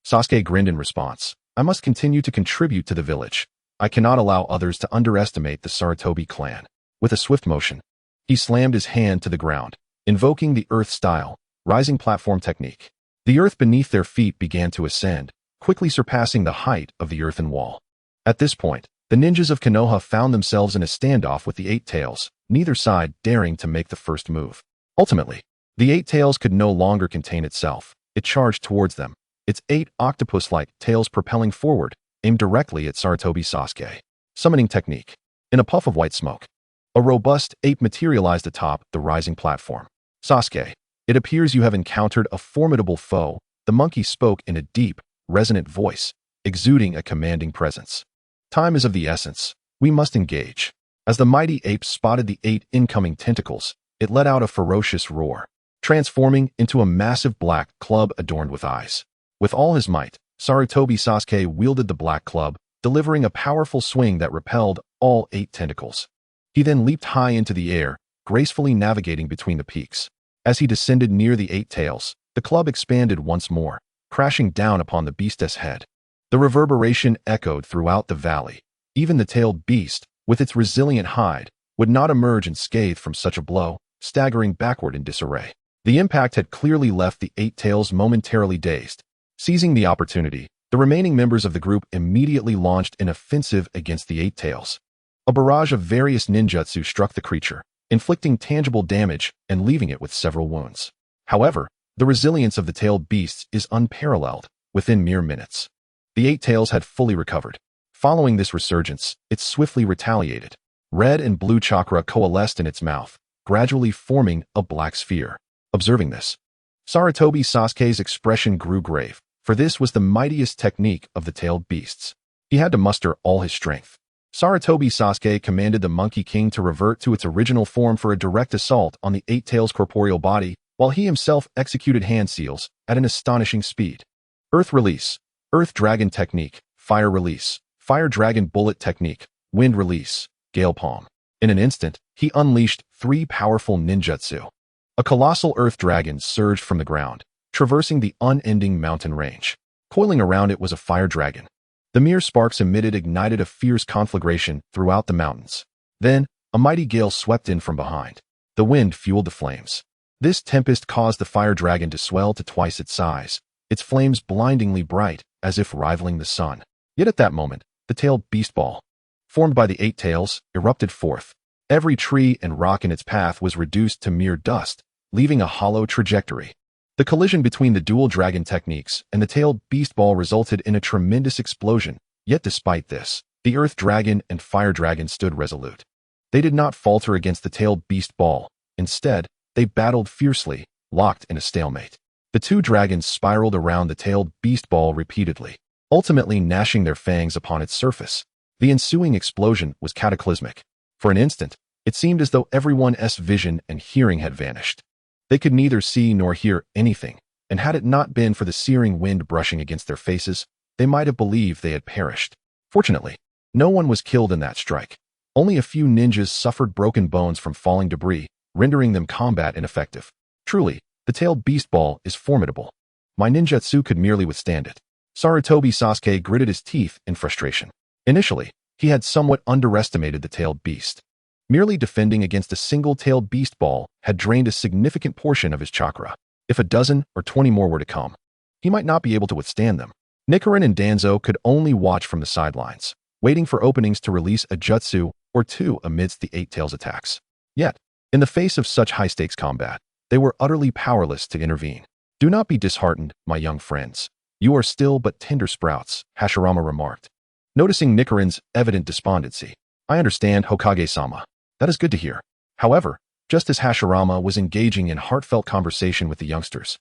Speaker 1: Sasuke grinned in response. I must continue to contribute to the village. I cannot allow others to underestimate the Sarutobi clan. With a swift motion, he slammed his hand to the ground, invoking the earth style, rising platform technique. The earth beneath their feet began to ascend, quickly surpassing the height of the earthen wall. At this point, the ninjas of Konoha found themselves in a standoff with the Eight Tails, neither side daring to make the first move. Ultimately, the Eight Tails could no longer contain itself. It charged towards them, its 8 octopus-like tails propelling forward, aimed directly at Sarutobi Sasuke. Summoning technique. In a puff of white smoke, a robust ape materialized atop the rising platform. Sasuke, it appears you have encountered a formidable foe. The monkey spoke in a deep, resonant voice, exuding a commanding presence. Time is of the essence. We must engage. As the mighty ape spotted the 8 incoming tentacles, it let out a ferocious roar, transforming into a massive black club adorned with eyes. With all his might, Sarutobi Sasuke wielded the black club, delivering a powerful swing that repelled all 8 tentacles. He then leaped high into the air, gracefully navigating between the peaks. As he descended near the eight tails, the club expanded once more, crashing down upon the beast's head. The reverberation echoed throughout the valley. Even the tailed beast, with its resilient hide, would not emerge unscathed from such a blow, staggering backward in disarray. The impact had clearly left the eight tails momentarily dazed. Seizing the opportunity, the remaining members of the group immediately launched an offensive against the eight tails. A barrage of various ninjutsu struck the creature, inflicting tangible damage and leaving it with several wounds. However, the resilience of the tailed beasts is unparalleled. Within mere minutes, the eight tails had fully recovered. Following this resurgence, it swiftly retaliated. Red and blue chakra coalesced in its mouth, gradually forming a black sphere. Observing this, Sarutobi Sasuke's expression grew grave, for this was the mightiest technique of the tailed beasts. He had to muster all his strength. Sarutobi Sasuke commanded the Monkey King to revert to its original form for a direct assault on the eight tails' corporeal body, while he himself executed hand seals at an astonishing speed. Earth release, Earth Dragon technique, fire release, Fire Dragon bullet technique, wind release, gale palm. In an instant, he unleashed 3 powerful ninjutsu. A colossal earth dragon surged from the ground, traversing the unending mountain range. Coiling around it was a fire dragon. The mere sparks emitted ignited a fierce conflagration throughout the mountains. Then, a mighty gale swept in from behind. The wind fueled the flames. This tempest caused the fire dragon to swell to twice its size, its flames blindingly bright, as if rivaling the sun. Yet at that moment, the tailed beast ball, formed by the eight tails, erupted forth. Every tree and rock in its path was reduced to mere dust, leaving a hollow trajectory. The collision between the dual dragon techniques and the tailed beast ball resulted in a tremendous explosion, yet despite this, the earth dragon and fire dragon stood resolute. They did not falter against the tailed beast ball. Instead, they battled fiercely, locked in a stalemate. The two dragons spiraled around the tailed beast ball repeatedly, ultimately gnashing their fangs upon its surface. The ensuing explosion was cataclysmic. For an instant, it seemed as though everyone's vision and hearing had vanished. They could neither see nor hear anything, and had it not been for the searing wind brushing against their faces, they might have believed they had perished. Fortunately, no one was killed in that strike. Only a few ninjas suffered broken bones from falling debris, rendering them combat ineffective. Truly, the tailed beast ball is formidable. My ninjutsu could merely withstand it. Sarutobi Sasuke gritted his teeth in frustration. Initially, he had somewhat underestimated the tailed beast. Merely defending against a single tailed beast ball had drained a significant portion of his chakra. If a dozen or 20 more were to come, he might not be able to withstand them. Nichiren and Danzo could only watch from the sidelines, waiting for openings to release a jutsu or two amidst the eight tails attacks. Yet, in the face of such high-stakes combat, they were utterly powerless to intervene. Do not be disheartened, my young friends. You are still but tender sprouts, Hashirama remarked. Noticing Nichiren's evident despondency, I understand, Hokage-sama. That is good to hear. However, just as Hashirama was engaging in heartfelt conversation with the youngsters,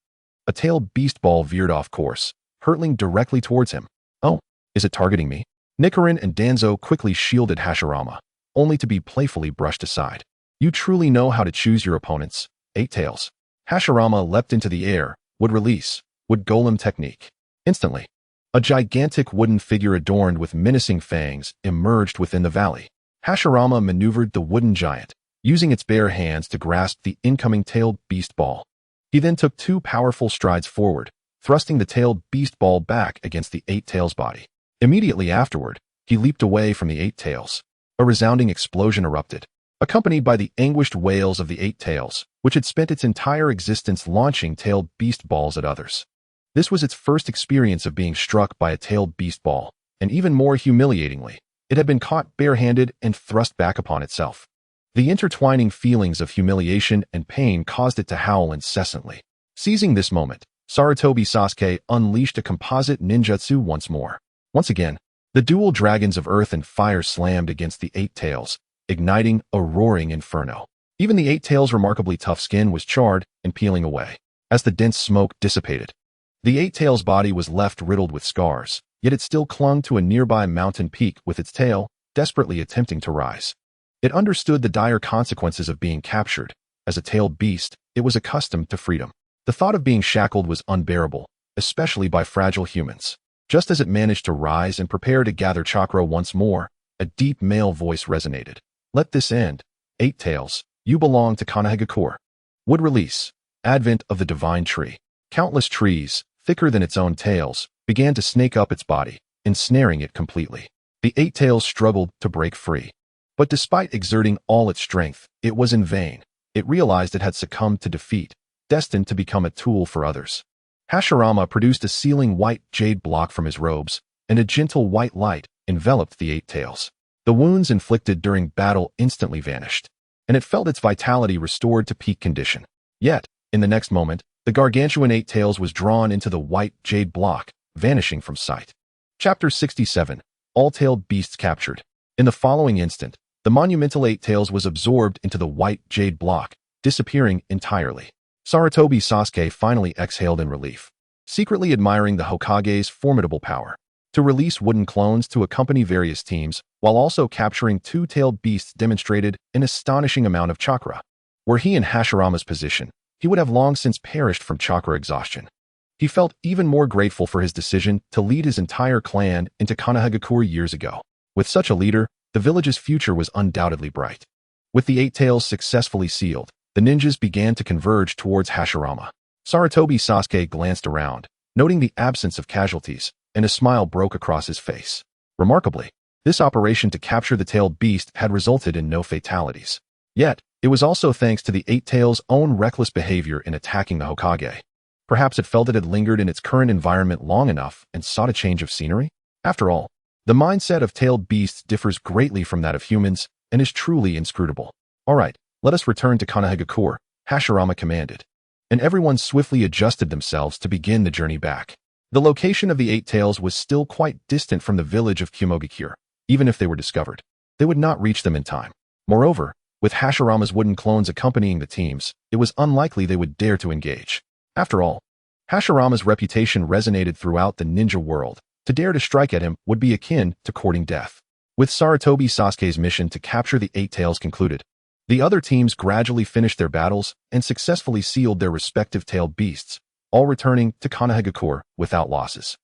Speaker 1: a tailed beast ball veered off course, hurtling directly towards him. Oh, is it targeting me? Nichiren and Danzo quickly shielded Hashirama, only to be playfully brushed aside. You truly know how to choose your opponents, eight tails. Hashirama leapt into the air, would release, would golem technique. Instantly, a gigantic wooden figure adorned with menacing fangs emerged within the valley. Hashirama maneuvered the wooden giant, using its bare hands to grasp the incoming tailed beast ball. He then took 2 powerful strides forward, thrusting the tailed beast ball back against the eight tails body. Immediately afterward, he leaped away from the eight tails. A resounding explosion erupted, accompanied by the anguished wails of the eight tails, which had spent its entire existence launching tailed beast balls at others. This was its first experience of being struck by a tailed beast ball, and even more humiliatingly, it had been caught barehanded and thrust back upon itself. The intertwining feelings of humiliation and pain caused it to howl incessantly. Seizing this moment, Sarutobi Sasuke unleashed a composite ninjutsu once more. Once again, the dual dragons of earth and fire slammed against the eight tails, igniting a roaring inferno. Even the eight tails' remarkably tough skin was charred and peeling away. As the dense smoke dissipated, the eight tails' body was left riddled with scars, yet it still clung to a nearby mountain peak with its tail, desperately attempting to rise. It understood the dire consequences of being captured. As a tailed beast, it was accustomed to freedom. The thought of being shackled was unbearable, especially by fragile humans. Just as it managed to rise and prepare to gather chakra once more, a deep male voice resonated. Let this end. Eight tails, You belong to Konoha. Would release. Advent of the divine tree. Countless trees, thicker than its own tails, began to snake up its body, ensnaring it completely. The 8 tails struggled to break free. But despite exerting all its strength, it was in vain. It realized it had succumbed to defeat, destined to become a tool for others. Hashirama produced a sealing white jade block from his robes, and a gentle white light enveloped the 8 tails. The wounds inflicted during battle instantly vanished, and it felt its vitality restored to peak condition. Yet, in the next moment, the gargantuan 8 tails was drawn into the white jade block, vanishing from sight. Chapter 67. All-tailed beasts captured. In the following instant, the monumental 8 tails was absorbed into the white jade block, disappearing entirely. Sarutobi Sasuke finally exhaled in relief, secretly admiring the Hokage's formidable power. To release wooden clones to accompany various teams, while also capturing 2-tailed beasts demonstrated an astonishing amount of chakra. Were he in Hashirama's position, he would have long since perished from chakra exhaustion. He felt even more grateful for his decision to lead his entire clan into Konoha years ago. With such a leader, the village's future was undoubtedly bright. With the 8 tails successfully sealed, the ninjas began to converge towards Hashirama. Sarutobi Sasuke glanced around, noting the absence of casualties, and a smile broke across his face. Remarkably, this operation to capture the tailed beast had resulted in no fatalities. Yet, it was also thanks to the 8 tails' own reckless behavior in attacking the Hokage. Perhaps it felt it had lingered in its current environment long enough and sought a change of scenery? After all, the mindset of tailed beasts differs greatly from that of humans and is truly inscrutable. All right, let us return to Konoha, Hashirama commanded. And everyone swiftly adjusted themselves to begin the journey back. The location of the 8 tails was still quite distant from the village of Kumogakure. Even if they were discovered, they would not reach them in time. Moreover, with Hashirama's wooden clones accompanying the teams, it was unlikely they would dare to engage. After all, Hashirama's reputation resonated throughout the ninja world. To dare to strike at him would be akin to courting death. With Sarutobi Sasuke's mission to capture the 8 tails concluded, the other teams gradually finished their battles and successfully sealed their respective tailed beasts, all returning to Konoha without losses.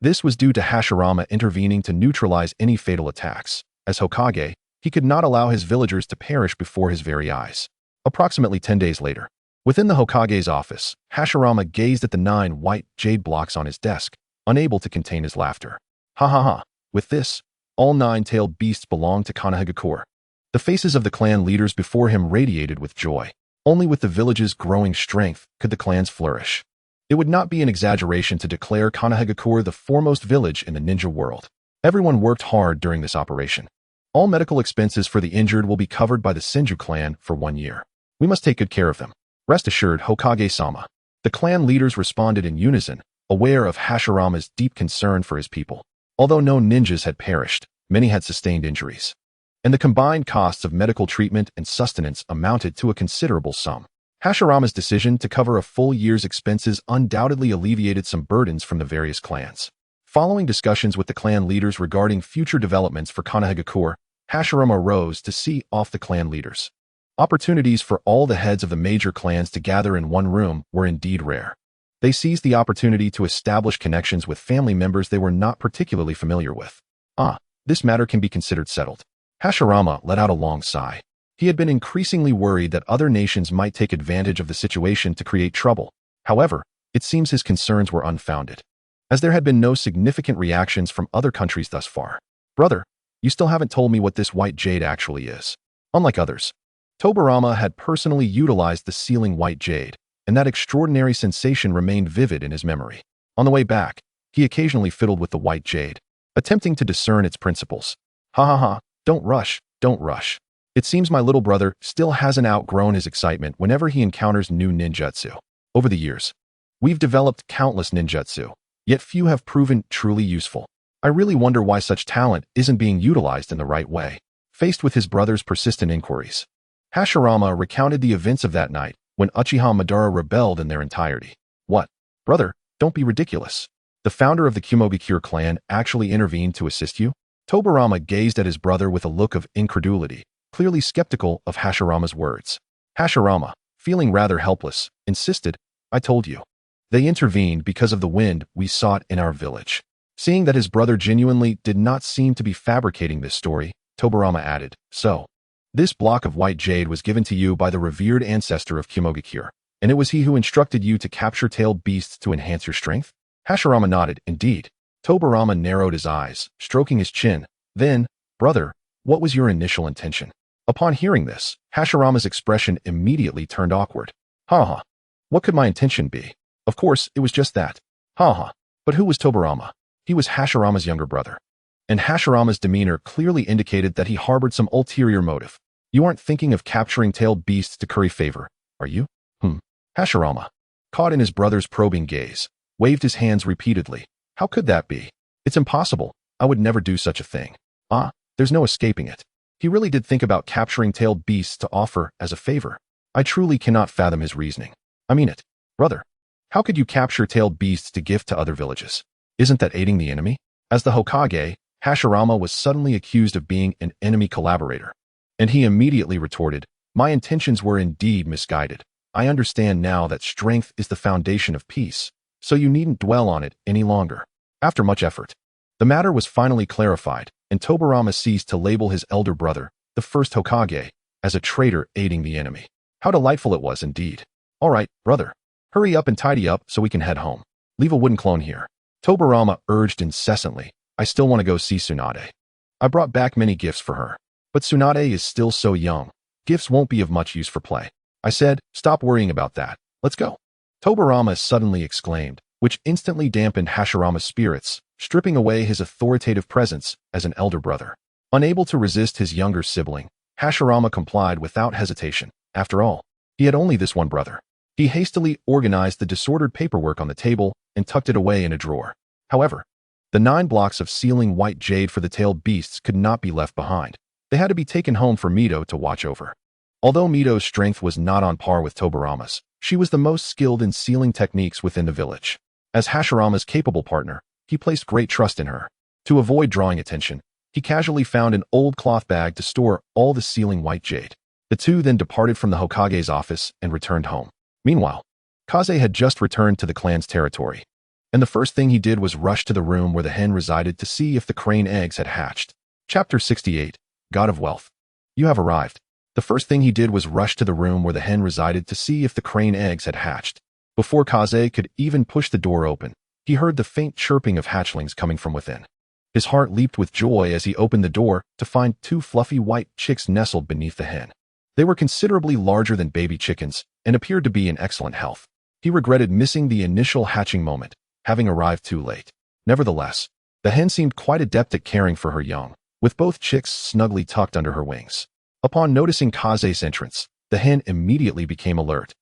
Speaker 1: This was due to Hashirama intervening to neutralize any fatal attacks. As Hokage, he could not allow his villagers to perish before his very eyes. Approximately 10 days later, within the Hokage's office, Hashirama gazed at the 9 white jade blocks on his desk, unable to contain his laughter. Ha ha ha. With this, all 9 tailed beasts belonged to Konoha. The faces of the clan leaders before him radiated with joy. Only with the village's growing strength could the clans flourish. It would not be an exaggeration to declare Konoha the foremost village in the ninja world. Everyone worked hard during this operation. All medical expenses for the injured will be covered by the Senju clan for 1 year. We must take good care of them. Rest assured, Hokage-sama. The clan leaders responded in unison, aware of Hashirama's deep concern for his people. Although no ninjas had perished, many had sustained injuries, and the combined costs of medical treatment and sustenance amounted to a considerable sum. Hashirama's decision to cover a full year's expenses undoubtedly alleviated some burdens from the various clans. Following discussions with the clan leaders regarding future developments for Konoha, Hashirama rose to see off the clan leaders. Opportunities for all the heads of the major clans to gather in one room were indeed rare. They seized the opportunity to establish connections with family members they were not particularly familiar with. This matter can be considered settled. Hashirama let out a long sigh. He had been increasingly worried that other nations might take advantage of the situation to create trouble. However, it seems his concerns were unfounded, as there had been no significant reactions from other countries thus far. Brother, you still haven't told me what this white jade actually is. Unlike others, Tobirama had personally utilized the sealing white jade, and that extraordinary sensation remained vivid in his memory. On the way back, he occasionally fiddled with the white jade, attempting to discern its principles. Ha ha ha, don't rush, don't rush. It seems my little brother still hasn't outgrown his excitement whenever he encounters new ninjutsu. Over the years, we've developed countless ninjutsu, yet few have proven truly useful. I really wonder why such talent isn't being utilized in the right way. Faced with his brother's persistent inquiries, Hashirama recounted the events of that night when Uchiha Madara rebelled in their entirety. What? Brother, don't be ridiculous. The founder of the Kumogakure clan actually intervened to assist you? Tobirama gazed at his brother with a look of incredulity, clearly skeptical of Hashirama's words. Hashirama, feeling rather helpless, insisted, I told you. They intervened because of the wind we sought in our village. Seeing that his brother genuinely did not seem to be fabricating this story, Tobirama added, so, This block of white jade was given to you by the revered ancestor of Kimogakure, and it was he who instructed you to capture tailed beasts to enhance your strength? Hashirama nodded, indeed. Tobirama narrowed his eyes, stroking his chin. Then, brother, what was your initial intention? Upon hearing this, Hashirama's expression immediately turned awkward. Ha. What could my intention be? Of course, it was just that. Ha. But who was Tobirama? He was Hashirama's younger brother. And Hashirama's demeanor clearly indicated that he harbored some ulterior motive. You aren't thinking of capturing tailed beasts to curry favor, are you? Hashirama, caught in his brother's probing gaze, waved his hands repeatedly. How could that be? It's impossible. I would never do such a thing. There's no escaping it. He really did think about capturing tailed beasts to offer as a favor. I truly cannot fathom his reasoning. I mean it. Brother, how could you capture tailed beasts to gift to other villages? Isn't that aiding the enemy? As the Hokage, Hashirama was suddenly accused of being an enemy collaborator. And he immediately retorted, my intentions were indeed misguided. I understand now that strength is the foundation of peace, so you needn't dwell on it any longer. After much effort, the matter was finally clarified, and Tobirama ceased to label his elder brother, the first Hokage, as a traitor aiding the enemy. How delightful it was indeed. All right, brother, hurry up and tidy up so we can head home. Leave a wooden clone here. Tobirama urged incessantly. I still want to go see Tsunade. I brought back many gifts for her, but Tsunade is still so young. Gifts won't be of much use for play. I said, stop worrying about that. Let's go. Tobirama suddenly exclaimed, which instantly dampened Hashirama's spirits, stripping away his authoritative presence as an elder brother. Unable to resist his younger sibling, Hashirama complied without hesitation. After all, he had only this one brother. He hastily organized the disordered paperwork on the table and tucked it away in a drawer. However, the 9 blocks of sealing white jade for the tailed beasts could not be left behind. They had to be taken home for Mito to watch over. Although Mito's strength was not on par with Tobirama's, she was the most skilled in sealing techniques within the village. As Hashirama's capable partner, he placed great trust in her. To avoid drawing attention, he casually found an old cloth bag to store all the sealing white jade. The two then departed from the Hokage's office and returned home. Meanwhile, Kaze had just returned to the clan's territory, and the first thing he did was rush to the room where the hen resided to see if the crane eggs had hatched. Chapter 68, God of Wealth. You have arrived. The first thing he did was rush to the room where the hen resided to see if the crane eggs had hatched. Before Kaze could even push the door open, he heard the faint chirping of hatchlings coming from within. His heart leaped with joy as he opened the door to find 2 fluffy white chicks nestled beneath the hen. They were considerably larger than baby chickens and appeared to be in excellent health. He regretted missing the initial hatching moment, having arrived too late. Nevertheless, the hen seemed quite adept at caring for her young, with both chicks snugly tucked under her wings. Upon noticing Kaze's entrance, the hen immediately became alert,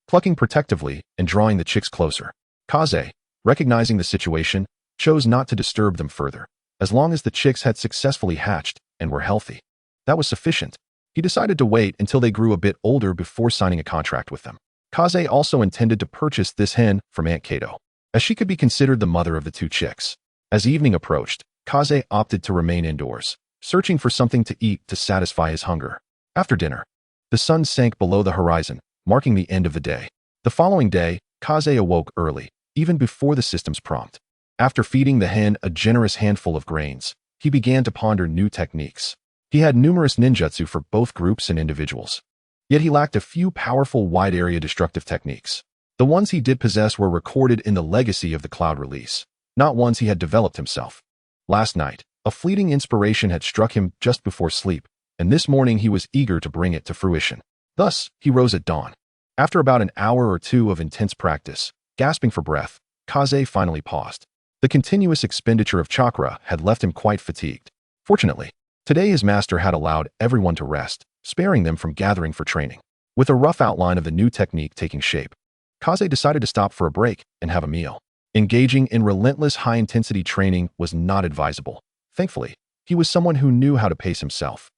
Speaker 1: clucking protectively and drawing the chicks closer. Kaze, recognizing the situation, chose not to disturb them further. As long as the chicks had successfully hatched and were healthy, that was sufficient. He decided to wait until they grew a bit older before signing a contract with them. Kaze also intended to purchase this hen from Aunt Kato, as she could be considered the mother of the 2 chicks. As evening approached, Kaze opted to remain indoors, searching for something to eat to satisfy his hunger. After dinner, the sun sank below the horizon, marking the end of the day. The following day, Kaze awoke early, even before the system's prompt. After feeding the hen a generous handful of grains, he began to ponder new techniques. He had numerous ninjutsu for both groups and individuals. Yet he lacked a few powerful wide-area destructive techniques. The ones he did possess were recorded in the legacy of the Cloud release, not ones he had developed himself. Last night, a fleeting inspiration had struck him just before sleep, and this morning he was eager to bring it to fruition. Thus, he rose at dawn. After about an hour or 2 of intense practice, gasping for breath, Kaze finally paused. The continuous expenditure of chakra had left him quite fatigued. Fortunately, today his master had allowed everyone to rest, sparing them from gathering for training. With a rough outline of the new technique taking shape, Kaze decided to stop for a break and have a meal. Engaging in relentless high-intensity training was not advisable. Thankfully, he was someone who knew how to pace himself.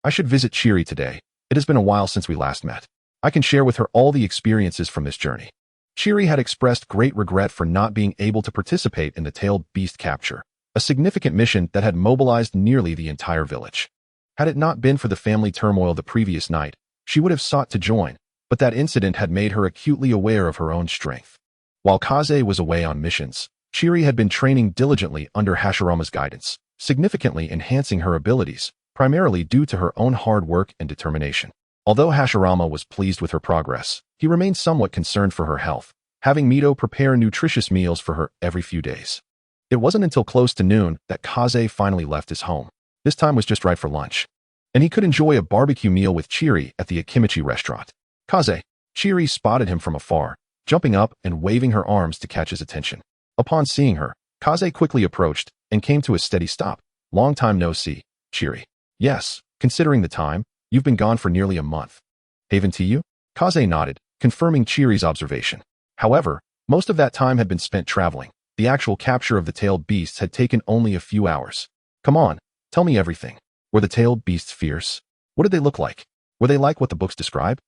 Speaker 1: I should visit Chiri today. It has been a while since we last met. I can share with her all the experiences from this journey. Chiri had expressed great regret for not being able to participate in the tailed beast capture, a significant mission that had mobilized nearly the entire village. Had it not been for the family turmoil the previous night, she would have sought to join, but that incident had made her acutely aware of her own strength. While Kaze was away on missions, Chiri had been training diligently under Hashirama's guidance, significantly enhancing her abilities, primarily due to her own hard work and determination. Although Hashirama was pleased with her progress, he remained somewhat concerned for her health, having Mito prepare nutritious meals for her every few days. It wasn't until close to noon that Kaze finally left his home. This time was just right for lunch, and he could enjoy a barbecue meal with Chiri at the Akimichi restaurant. Kaze. Chiri spotted him from afar, jumping up and waving her arms to catch his attention. Upon seeing her, Kaze quickly approached and came to a steady stop. Long time no see, Chiri. Yes, considering the time, you've been gone for nearly a month. Haven't you? Kaze nodded, confirming Chiri's observation. However, most of that time had been spent traveling. The actual capture of the tailed beasts had taken only a few hours. Come on, tell me everything. Were the tailed beasts fierce? What did they look like? Were they like what the books describe?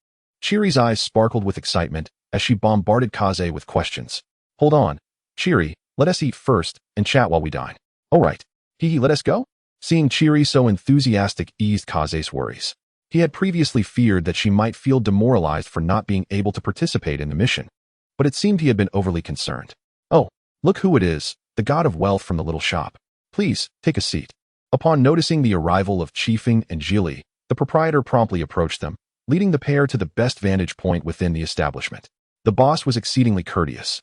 Speaker 1: Chiri's eyes sparkled with excitement as she bombarded Kaze with questions. Hold on, Chiri, let us eat first and chat while we dine. All right. Let us go? Seeing Chiri so enthusiastic eased Kaze's worries. He had previously feared that she might feel demoralized for not being able to participate in the mission, but it seemed he had been overly concerned. Oh, look who it is, the god of wealth from the little shop. Please, take a seat. Upon noticing the arrival of Chiefing and Jili, the proprietor promptly approached them, leading the pair to the best vantage point within the establishment. The boss was exceedingly courteous.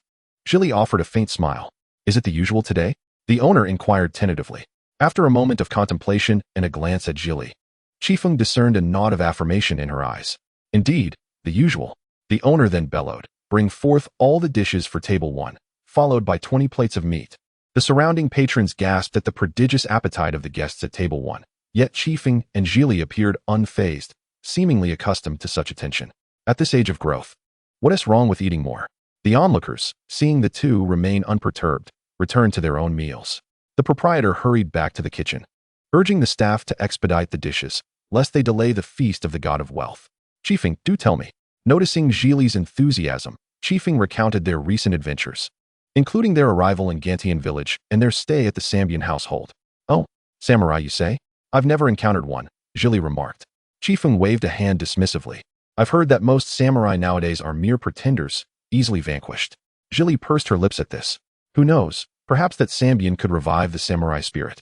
Speaker 1: Jili offered a faint smile. Is it the usual today? The owner inquired tentatively. After a moment of contemplation and a glance at Jili, Chifeng discerned a nod of affirmation in her eyes. Indeed, the usual. The owner then bellowed, bring forth all the dishes for table 1, followed by 20 plates of meat. The surrounding patrons gasped at the prodigious appetite of the guests at table 1, yet Chifeng and Jili appeared unfazed, seemingly accustomed to such attention. At this age of growth, what is wrong with eating more? The onlookers, seeing the two remain unperturbed, returned to their own meals. The proprietor hurried back to the kitchen, urging the staff to expedite the dishes, lest they delay the feast of the god of wealth. Chifeng, do tell me. Noticing Jili's enthusiasm, Chifeng recounted their recent adventures, including their arrival in Gantian village and their stay at the Sambian household. Oh, samurai you say? I've never encountered one, Jili remarked. Chifeng waved a hand dismissively. I've heard that most samurai nowadays are mere pretenders, easily vanquished. Jili pursed her lips at this. Who knows, perhaps that Sambian could revive the samurai spirit.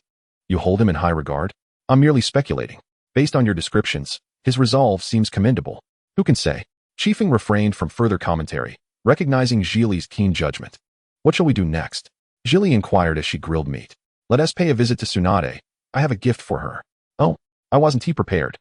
Speaker 1: You hold him in high regard? I'm merely speculating. Based on your descriptions, his resolve seems commendable. Who can say? Chifeng refrained from further commentary, recognizing Jili's keen judgment. What shall we do next? Jili inquired as she grilled meat. Let us pay a visit to Tsunade. I have a gift for her. Oh, I wasn't prepared.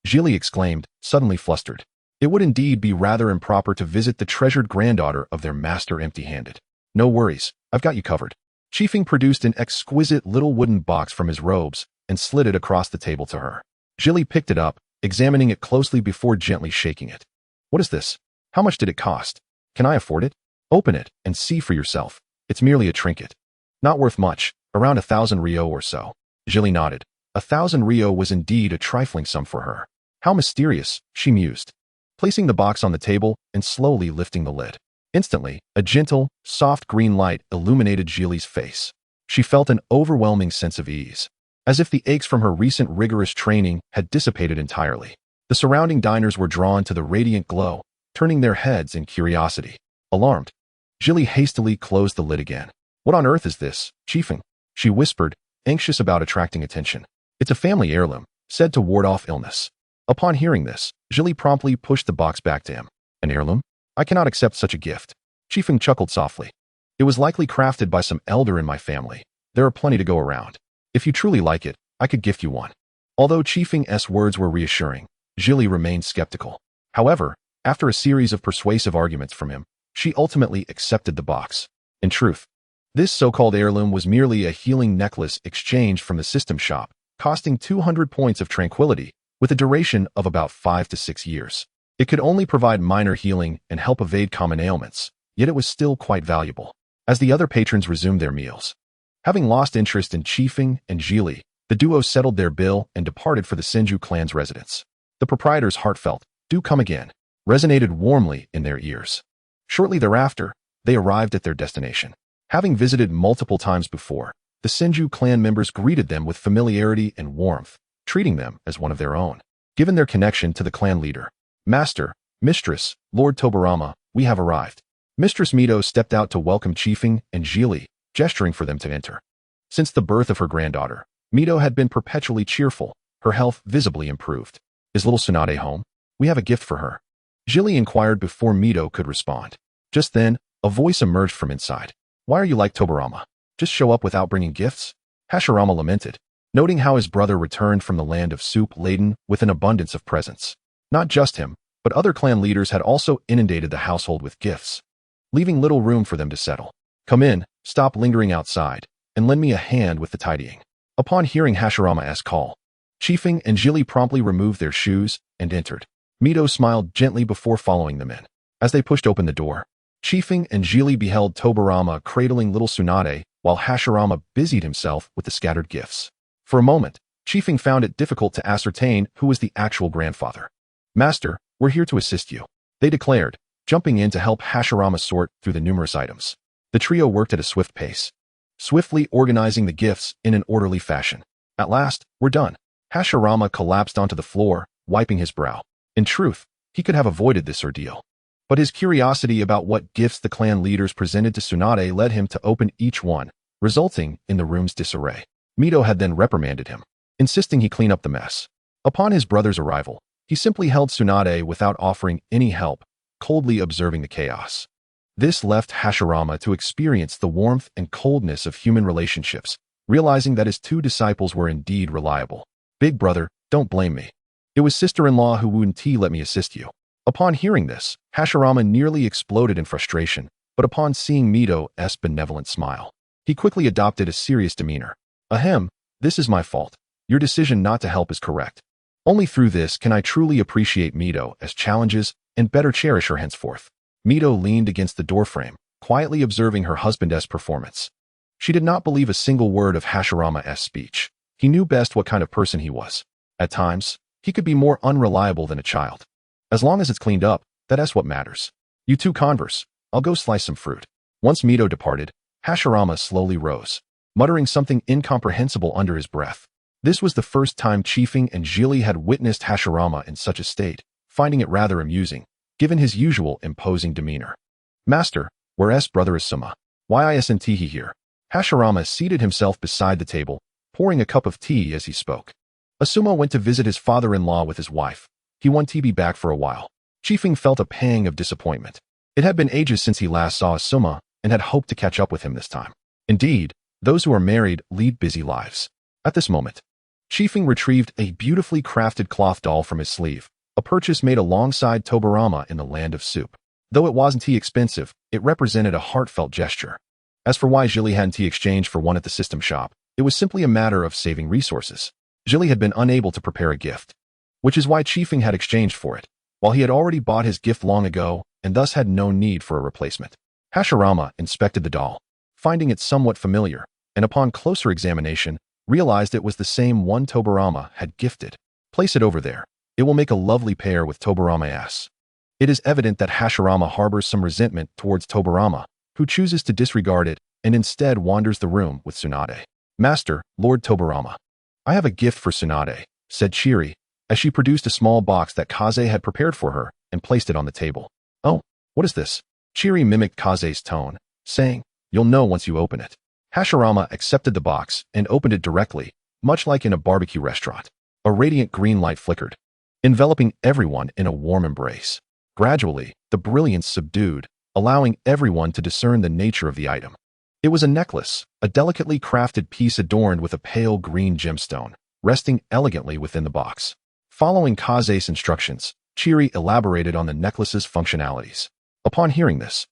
Speaker 1: Jili exclaimed, suddenly flustered. It would indeed be rather improper to visit the treasured granddaughter of their master empty-handed. No worries, I've got you covered. Chifeng produced an exquisite little wooden box from his robes and slid it across the table to her. Jili picked it up, examining it closely before gently shaking it. What is this? How much did it cost? Can I afford it? Open it and see for yourself. It's merely a trinket. Not worth much, around 1,000 ryo or so. Jili nodded. 1,000 ryo was indeed a trifling sum for her. How mysterious, she mused, placing the box on the table and slowly lifting the lid. Instantly, a gentle, soft green light illuminated Jili's face. She felt an overwhelming sense of ease, as if the aches from her recent rigorous training had dissipated entirely. The surrounding diners were drawn to the radiant glow, turning their heads in curiosity. Alarmed, Jili hastily closed the lid again. What on earth is this, Chifeng? She whispered, anxious about attracting attention. It's a family heirloom, said to ward off illness. Upon hearing this, Jili promptly pushed the box back to him. An heirloom? I cannot accept such a gift. Chifeng chuckled softly. It was likely crafted by some elder in my family. There are plenty to go around. If you truly like it, I could gift you one. Although Chifeng's words were reassuring, Jili remained skeptical. However, after a series of persuasive arguments from him, she ultimately accepted the box. In truth, this so-called heirloom was merely a healing necklace exchanged from the system shop, costing 200 points of tranquility, with a duration of about 5 to 6 years. It could only provide minor healing and help evade common ailments, yet it was still quite valuable. As the other patrons resumed their meals, having lost interest in Chifeng and Jili, the duo settled their bill and departed for the Senju clan's residence. The proprietor's heartfelt, "Do come again," resonated warmly in their ears. Shortly thereafter, they arrived at their destination. Having visited multiple times before, the Senju clan members greeted them with familiarity and warmth, treating them as one of their own. Given their connection to the clan leader, Master, Mistress, Lord Tobirama, we have arrived. Mistress Mito stepped out to welcome Chifeng and Jili, gesturing for them to enter. Since the birth of her granddaughter, Mito had been perpetually cheerful, her health visibly improved. Is little Tsunade home? We have a gift for her. Jilly inquired before Mito could respond. Just then, a voice emerged from inside. Why are you like Tobirama? Just show up without bringing gifts? Hashirama lamented, noting how his brother returned from the land of soup laden with an abundance of presents. Not just him, but other clan leaders had also inundated the household with gifts, leaving little room for them to settle. Come in, stop lingering outside, and lend me a hand with the tidying. Upon hearing Hashirama's call, Chiefing and Jilly promptly removed their shoes and entered. Mito smiled gently before following them in. As they pushed open the door, Chiefing and Jilly beheld Tobirama cradling little Tsunade while Hashirama busied himself with the scattered gifts. For a moment, Chiefing found it difficult to ascertain who was the actual grandfather. Master, we're here to assist you, they declared, jumping in to help Hashirama sort through the numerous items. The trio worked at a swift pace, swiftly organizing the gifts in an orderly fashion. At last, we're done. Hashirama collapsed onto the floor, wiping his brow. In truth, he could have avoided this ordeal. But his curiosity about what gifts the clan leaders presented to Tsunade led him to open each one, resulting in the room's disarray. Mito had then reprimanded him, insisting he clean up the mess. Upon his brother's arrival, he simply held Tsunade without offering any help, coldly observing the chaos. This left Hashirama to experience the warmth and coldness of human relationships, realizing that his two disciples were indeed reliable. Big brother, don't blame me. It was sister-in-law who wouldn't let me assist you. Upon hearing this, Hashirama nearly exploded in frustration, but upon seeing Mito's benevolent smile, he quickly adopted a serious demeanor. Ahem, this is my fault. Your decision not to help is correct. Only through this can I truly appreciate Mito's challenges and better cherish her henceforth. Mito leaned against the doorframe, quietly observing her husband's performance. She did not believe a single word of Hashirama's speech. He knew best what kind of person he was. At times, he could be more unreliable than a child. As long as it's cleaned up, that's what matters. You two converse. I'll go slice some fruit. Once Mito departed, Hashirama slowly rose, muttering something incomprehensible under his breath. This was the first time Chiefing and Jilly had witnessed Hashirama in such a state, finding it rather amusing, given his usual imposing demeanor. Master, where's brother Asuma? Why isn't he here? Hashirama seated himself beside the table, pouring a cup of tea as he spoke. Asuma went to visit his father-in-law with his wife. He won't be back for a while. Chiefing felt a pang of disappointment. It had been ages since he last saw Asuma and had hoped to catch up with him this time. Indeed, those who are married lead busy lives. At this moment, Chiefing retrieved a beautifully crafted cloth doll from his sleeve, a purchase made alongside Tobirama in the land of soup. Though it wasn't expensive, it represented a heartfelt gesture. As for why Jilly hadn't exchanged for one at the system shop, it was simply a matter of saving resources. Jilly had been unable to prepare a gift, which is why Chiefing had exchanged for it, while he had already bought his gift long ago and thus had no need for a replacement. Hashirama inspected the doll, finding it somewhat familiar, and upon closer examination, realized it was the same one Tobirama had gifted. Place it over there. It will make a lovely pair with Tobirama's. It is evident that Hashirama harbors some resentment towards Tobirama, who chooses to disregard it and instead wanders the room with Tsunade. Master, Lord Tobirama, I have a gift for Tsunade, said Chiri, as she produced a small box that Kaze had prepared for her and placed it on the table. Oh, what is this? Chiri mimicked Kaze's tone, saying, you'll know once you open it. Hashirama accepted the box and opened it directly, much like in a barbecue restaurant. A radiant green light flickered, enveloping everyone in a warm embrace. Gradually, the brilliance subdued, allowing everyone to discern the nature of the item. It was a necklace, a delicately crafted piece adorned with a pale green gemstone, resting elegantly within the box. Following Kaze's instructions, Chiri elaborated on the necklace's functionalities. Upon hearing this,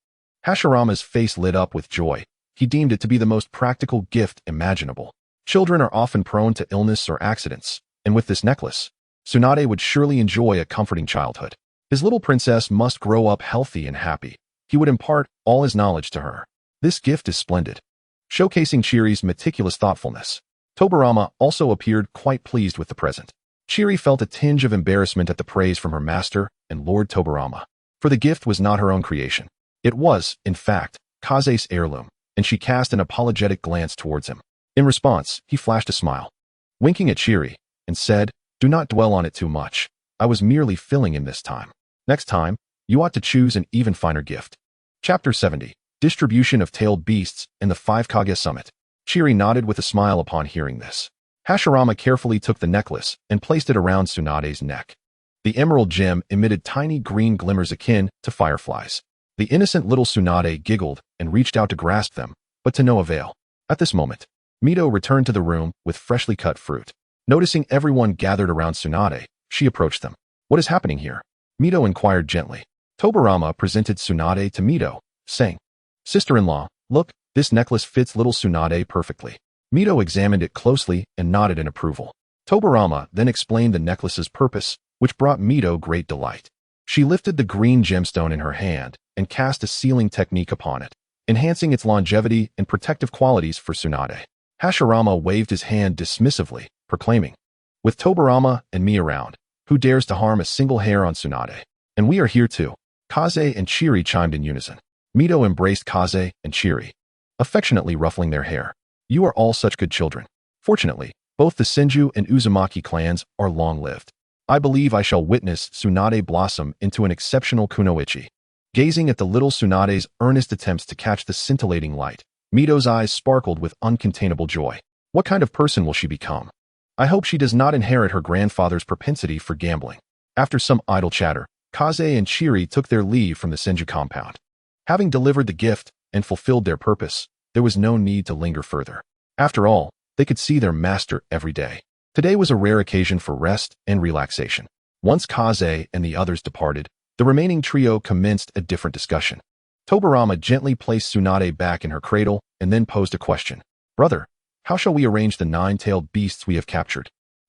Speaker 1: Hashirama's face lit up with joy. He deemed it to be the most practical gift imaginable. Children are often prone to illness or accidents, and with this necklace, Tsunade would surely enjoy a comforting childhood. His little princess must grow up healthy and happy. He would impart all his knowledge to her. This gift is splendid, showcasing Chiri's meticulous thoughtfulness. Tobirama also appeared quite pleased with the present. Chiri felt a tinge of embarrassment at the praise from her master and Lord Tobirama, for the gift was not her own creation. It was, in fact, Kaze's heirloom, and she cast an apologetic glance towards him. In response, he flashed a smile, winking at Chiri, and said, do not dwell on it too much. I was merely filling in this time. Next time, you ought to choose an even finer gift. Chapter 70. Distribution of Tailed Beasts and the 5 Kage Summit. Chiri nodded with a smile upon hearing this. Hashirama carefully took the necklace and placed it around Tsunade's neck. The emerald gem emitted tiny green glimmers akin to fireflies. The innocent little Tsunade giggled and reached out to grasp them, but to no avail. At this moment, Mito returned to the room with freshly cut fruit. Noticing everyone gathered around Tsunade, she approached them. "What is happening here?" Mito inquired gently. Tobirama presented Tsunade to Mito, saying, "Sister-in-law, look, this necklace fits little Tsunade perfectly." Mito examined it closely and nodded in approval. Tobirama then explained the necklace's purpose, which brought Mito great delight. She lifted the green gemstone in her hand and cast a sealing technique upon it, enhancing its longevity and protective qualities for Tsunade. Hashirama waved his hand dismissively, proclaiming, "With Tobirama and me around, who dares to harm a single hair on Tsunade? And we are here too." Kaze and Chiri chimed in unison. Mito embraced Kaze and Chiri, affectionately ruffling their hair. "You are all such good children. Fortunately, both the Senju and Uzumaki clans are long-lived. I believe I shall witness Tsunade blossom into an exceptional kunoichi." Gazing at the little Tsunade's earnest attempts to catch the scintillating light, Mito's eyes sparkled with uncontainable joy. What kind of person will she become? I hope she does not inherit her grandfather's propensity for gambling. After some idle chatter, Kaze and Chiri took their leave from the Senju compound. Having delivered the gift and fulfilled their purpose, there was no need to linger further. After all, they could see their master every day. Today was a rare occasion for rest and relaxation. Once Kaze and the others departed, the remaining trio commenced a different discussion. Tobirama gently placed Tsunade back in her cradle and then posed a question. "Brother, how shall we arrange the 9-tailed beasts we have captured?"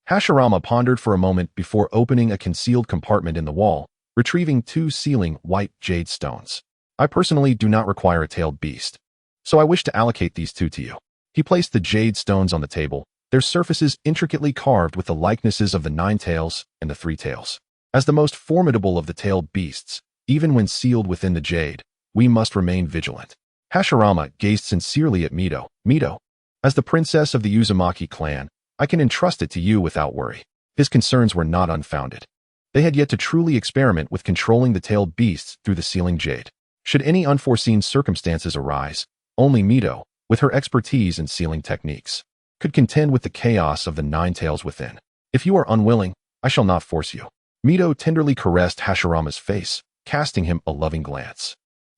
Speaker 1: Hashirama pondered for a moment before opening a concealed compartment in the wall, retrieving 2 sealing white jade stones. "I personally do not require a tailed beast, so I wish to allocate these 2 to you." He placed the jade stones on the table, their surfaces intricately carved with the likenesses of the 9 tails and the 3 tails. As the most formidable of the tailed beasts, even when sealed within the jade, we must remain vigilant. Hashirama gazed sincerely at Mito. "Mito, as the princess of the Uzumaki clan, I can entrust it to you without worry." His concerns were not unfounded. They had yet to truly experiment with controlling the tailed beasts through the sealing jade. Should any unforeseen circumstances arise, only Mito, with her expertise in sealing techniques, could contend with the chaos of the 9 tails within. "If you are unwilling, I shall not force you." Mito tenderly caressed Hashirama's face, casting him a loving glance.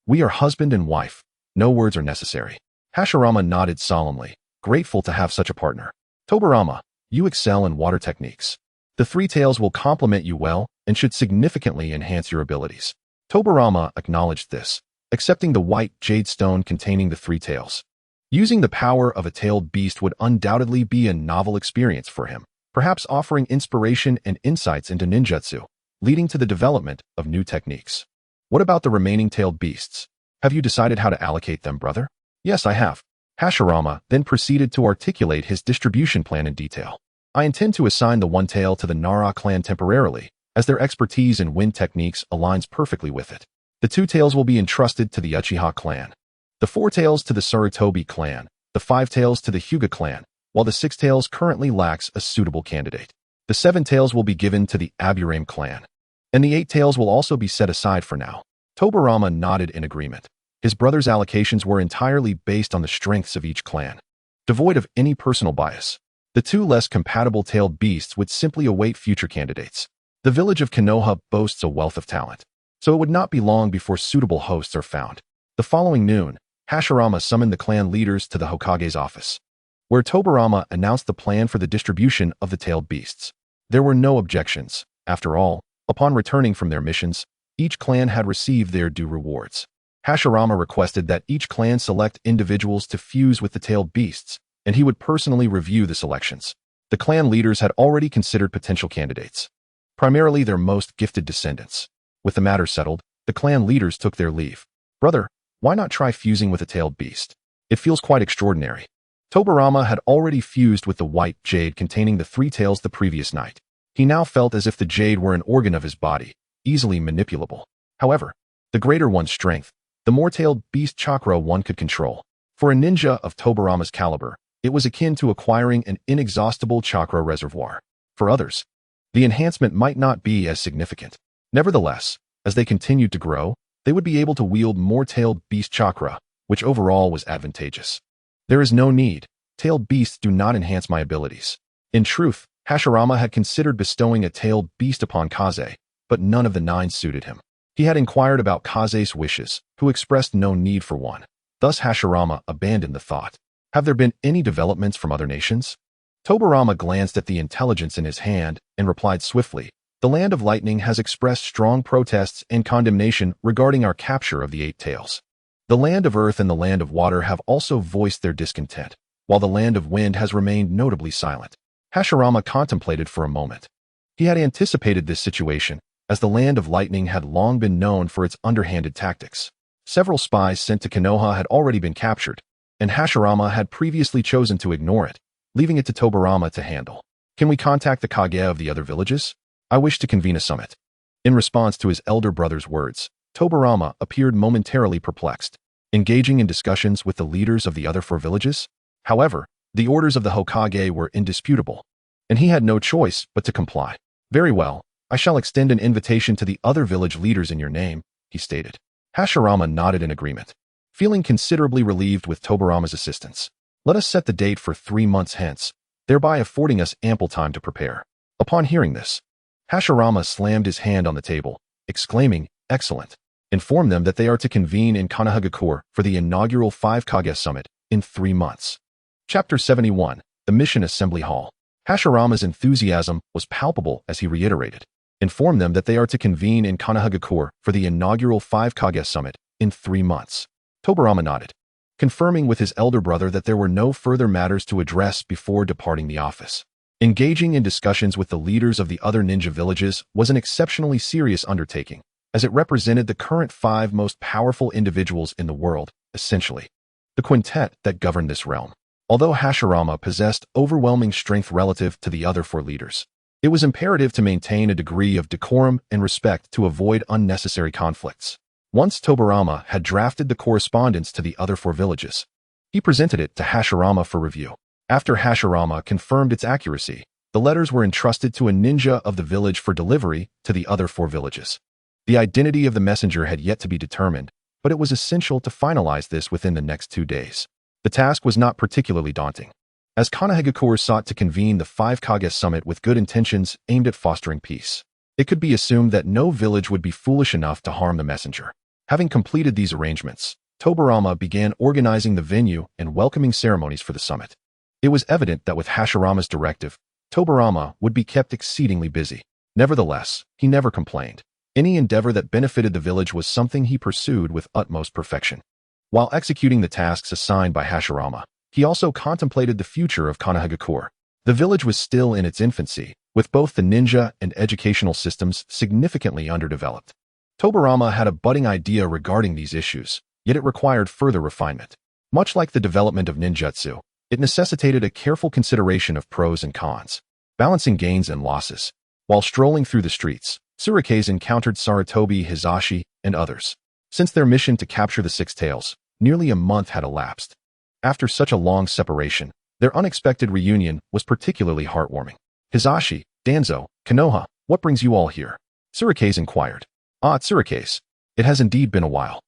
Speaker 1: "We are husband and wife. No words are necessary." Hashirama nodded solemnly, grateful to have such a partner. "Tobirama, you excel in water techniques. The 3 tails will complement you well and should significantly enhance your abilities." Tobirama acknowledged this, accepting the white jade stone containing the 3 tails. Using the power of a tailed beast would undoubtedly be a novel experience for him, perhaps offering inspiration and insights into ninjutsu, leading to the development of new techniques. "What about the remaining tailed beasts? Have you decided how to allocate them, brother?" "Yes, I have." Hashirama then proceeded to articulate his distribution plan in detail. "I intend to assign the 1 tail to the Nara clan temporarily, as their expertise in wind techniques aligns perfectly with it. The 2 tails will be entrusted to the Uchiha clan, the 4 tails to the Sarutobi clan, the 5 tails to the Hyuga clan, while the 6 tails currently lacks a suitable candidate. The 7 tails will be given to the Aburame clan, and the 8 tails will also be set aside for now." Tobirama nodded in agreement. His brother's allocations were entirely based on the strengths of each clan, devoid of any personal bias. The 2 less compatible tailed beasts would simply await future candidates. The village of Konoha boasts a wealth of talent, so it would not be long before suitable hosts are found. The following noon, Hashirama summoned the clan leaders to the Hokage's office, where Tobirama announced the plan for the distribution of the tailed beasts. There were no objections. After all, upon returning from their missions, each clan had received their due rewards. Hashirama requested that each clan select individuals to fuse with the tailed beasts, and he would personally review the selections. The clan leaders had already considered potential candidates, primarily their most gifted descendants. With the matter settled, the clan leaders took their leave. "Brother, why not try fusing with a tailed beast? It feels quite extraordinary." Tobirama had already fused with the white jade containing the 3 tails the previous night. He now felt as if the jade were an organ of his body, easily manipulable. However, the greater one's strength, the more tailed beast chakra one could control. For a ninja of Tobirama's caliber, it was akin to acquiring an inexhaustible chakra reservoir. For others, the enhancement might not be as significant. Nevertheless, as they continued to grow, they would be able to wield more tailed beast chakra, which overall was advantageous. "There is no need. Tailed beasts do not enhance my abilities. In truth, Hashirama had considered bestowing a tailed beast upon Kaze, but none of the 9 suited him. He had inquired about Kaze's wishes, who expressed no need for one. Thus Hashirama abandoned the thought. Have there been any developments from other nations? Tobirama glanced at the intelligence in his hand and replied swiftly, "The Land of Lightning has expressed strong protests and condemnation regarding our capture of the 8 tails. The Land of Earth and the Land of Water have also voiced their discontent, while the Land of Wind has remained notably silent." Hashirama contemplated for a moment. He had anticipated this situation, as the Land of Lightning had long been known for its underhanded tactics. Several spies sent to Konoha had already been captured, and Hashirama had previously chosen to ignore it, leaving it to Tobirama to handle. "Can we contact the Kage of the other villages? I wish to convene a summit." In response to his elder brother's words, Tobirama appeared momentarily perplexed, engaging in discussions with the leaders of the other 4 villages. However, the orders of the Hokage were indisputable, and he had no choice but to comply. "Very well, I shall extend an invitation to the other village leaders in your name," he stated. Hashirama nodded in agreement, feeling considerably relieved with Tobirama's assistance. "Let us set the date for 3 months hence, thereby affording us ample time to prepare." Upon hearing this, Hashirama slammed his hand on the table, exclaiming, "Excellent. Inform them that they are to convene in Konoha for the inaugural 5 Kage Summit in 3 months. Chapter 71, The Mission Assembly Hall. Hashirama's enthusiasm was palpable as he reiterated, "Inform them that they are to convene in Konoha for the inaugural 5 Kage Summit in 3 months. Tobirama nodded, confirming with his elder brother that there were no further matters to address before departing the office. Engaging in discussions with the leaders of the other ninja villages was an exceptionally serious undertaking, as it represented the current 5 most powerful individuals in the world, essentially the quintet that governed this realm. Although Hashirama possessed overwhelming strength relative to the other 4 leaders, it was imperative to maintain a degree of decorum and respect to avoid unnecessary conflicts. Once Tobirama had drafted the correspondence to the other 4 villages, he presented it to Hashirama for review. After Hashirama confirmed its accuracy, the letters were entrusted to a ninja of the village for delivery to the other 4 villages. The identity of the messenger had yet to be determined, but it was essential to finalize this within the next 2 days. The task was not particularly daunting, as Konoha sought to convene the 5 Kage Summit with good intentions aimed at fostering peace. It could be assumed that no village would be foolish enough to harm the messenger. Having completed these arrangements, Tobirama began organizing the venue and welcoming ceremonies for the summit. It was evident that with Hashirama's directive, Tobirama would be kept exceedingly busy. Nevertheless, he never complained. Any endeavor that benefited the village was something he pursued with utmost perfection. While executing the tasks assigned by Hashirama, he also contemplated the future of Konoha. The village was still in its infancy, with both the ninja and educational systems significantly underdeveloped. Tobirama had a budding idea regarding these issues, yet it required further refinement. Much like the development of ninjutsu, it necessitated a careful consideration of pros and cons, balancing gains and losses. While strolling through the streets, Tsuruke's encountered Sarutobi, Hizashi, and others. Since their mission to capture the 6 tails, nearly a month had elapsed. After such a long separation, their unexpected reunion was particularly heartwarming. "Hizashi, Danzo, Konoha, what brings you all here?" Tsuruke's inquired. "Ah, Tsuruke's, it has indeed been a while,"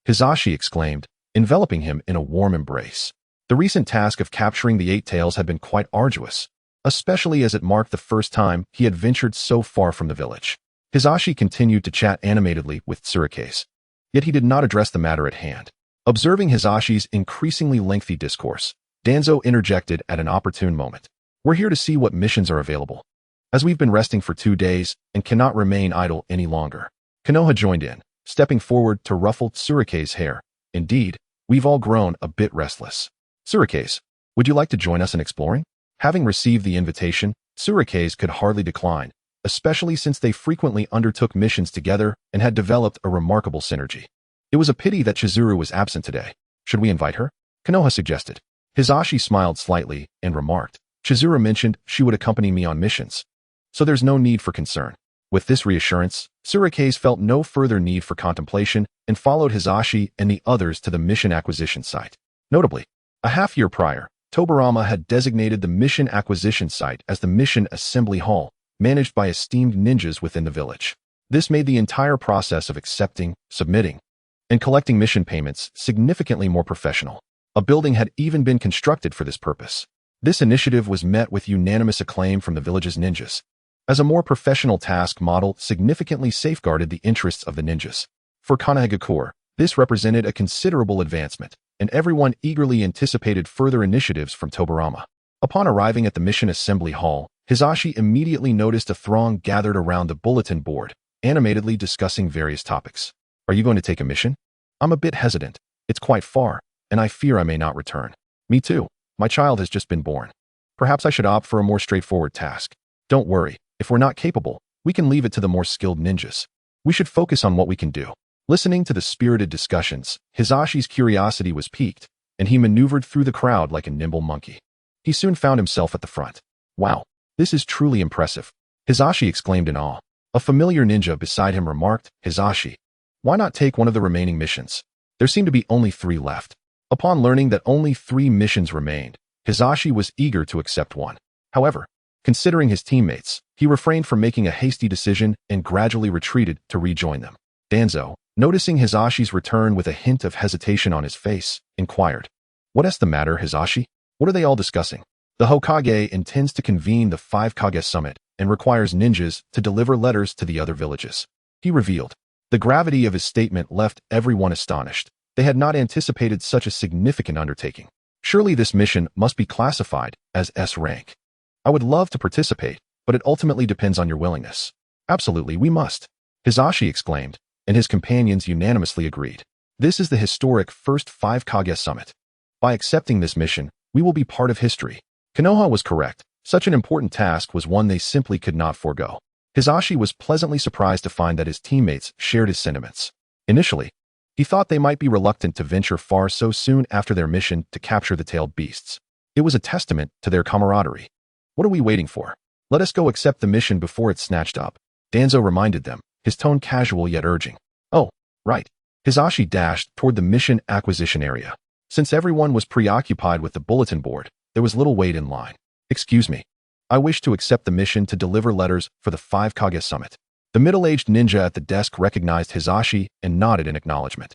Speaker 1: Hizashi exclaimed, enveloping him in a warm embrace. The recent task of capturing the 8 tails had been quite arduous, especially as it marked the first time he had ventured so far from the village. Hizashi continued to chat animatedly with Tsuruke's, yet he did not address the matter at hand. Observing Hizashi's increasingly lengthy discourse, Danzo interjected at an opportune moment. "We're here to see what missions are available, as we've been resting for 2 days and cannot remain idle any longer." Konoha joined in, stepping forward to ruffle Tsuruke's hair. "Indeed, we've all grown a bit restless. Tsuruke's, would you like to join us in exploring?" Having received the invitation, Tsuruke's could hardly decline, especially since they frequently undertook missions together and had developed a remarkable synergy. It was a pity that Chizuru was absent today. "Should we invite her?" Konoha suggested. Hizashi smiled slightly and remarked, "Chizuru mentioned she would accompany me on missions, so there's no need for concern." With this reassurance, Tsuruke's felt no further need for contemplation and followed Hizashi and the others to the mission acquisition site. Notably, a half-year prior, Tobirama had designated the mission acquisition site as the Mission Assembly Hall, managed by esteemed ninjas within the village. This made the entire process of accepting, submitting, and collecting mission payments significantly more professional. A building had even been constructed for this purpose. This initiative was met with unanimous acclaim from the village's ninjas, as a more professional task model significantly safeguarded the interests of the ninjas. For Konoha, this represented a considerable advancement, and everyone eagerly anticipated further initiatives from Tobirama. Upon arriving at the mission assembly hall, Hisashi immediately noticed a throng gathered around the bulletin board, animatedly discussing various topics. Are you going to take a mission? I'm a bit hesitant. It's quite far, and I fear I may not return. Me too. My child has just been born. Perhaps I should opt for a more straightforward task. Don't worry. If we're not capable, we can leave it to the more skilled ninjas. We should focus on what we can do. Listening to the spirited discussions, Hisashi's curiosity was piqued, and he maneuvered through the crowd like a nimble monkey. He soon found himself at the front. Wow, this is truly impressive, Hisashi exclaimed in awe. A familiar ninja beside him remarked, Hisashi, why not take one of the remaining missions? There seemed to be only 3 left. Upon learning that only 3 missions remained, Hisashi was eager to accept one. However, considering his teammates, he refrained from making a hasty decision and gradually retreated to rejoin them. Danzo, noticing Hisashi's return with a hint of hesitation on his face, inquired, What's the matter, Hisashi? What are they all discussing? The Hokage intends to convene the 5 Kage summit and requires ninjas to deliver letters to the other villages. He revealed. The gravity of his statement left everyone astonished. They had not anticipated such a significant undertaking. Surely this mission must be classified as S rank. I would love to participate, but it ultimately depends on your willingness. Absolutely, we must, Hisashi exclaimed, and his companions unanimously agreed. This is the historic first 5 Kage summit. By accepting this mission, we will be part of history. Konoha was correct. Such an important task was one they simply could not forego. Hisashi was pleasantly surprised to find that his teammates shared his sentiments. Initially, he thought they might be reluctant to venture far so soon after their mission to capture the tailed beasts. It was a testament to their camaraderie. What are we waiting for? Let us go accept the mission before it's snatched up, Danzo reminded them, his tone casual yet urging. Oh, right. Hisashi dashed toward the mission acquisition area. Since everyone was preoccupied with the bulletin board, there was little wait in line. Excuse me. I wish to accept the mission to deliver letters for the 5 Kage summit. The middle-aged ninja at the desk recognized Hisashi and nodded in acknowledgement.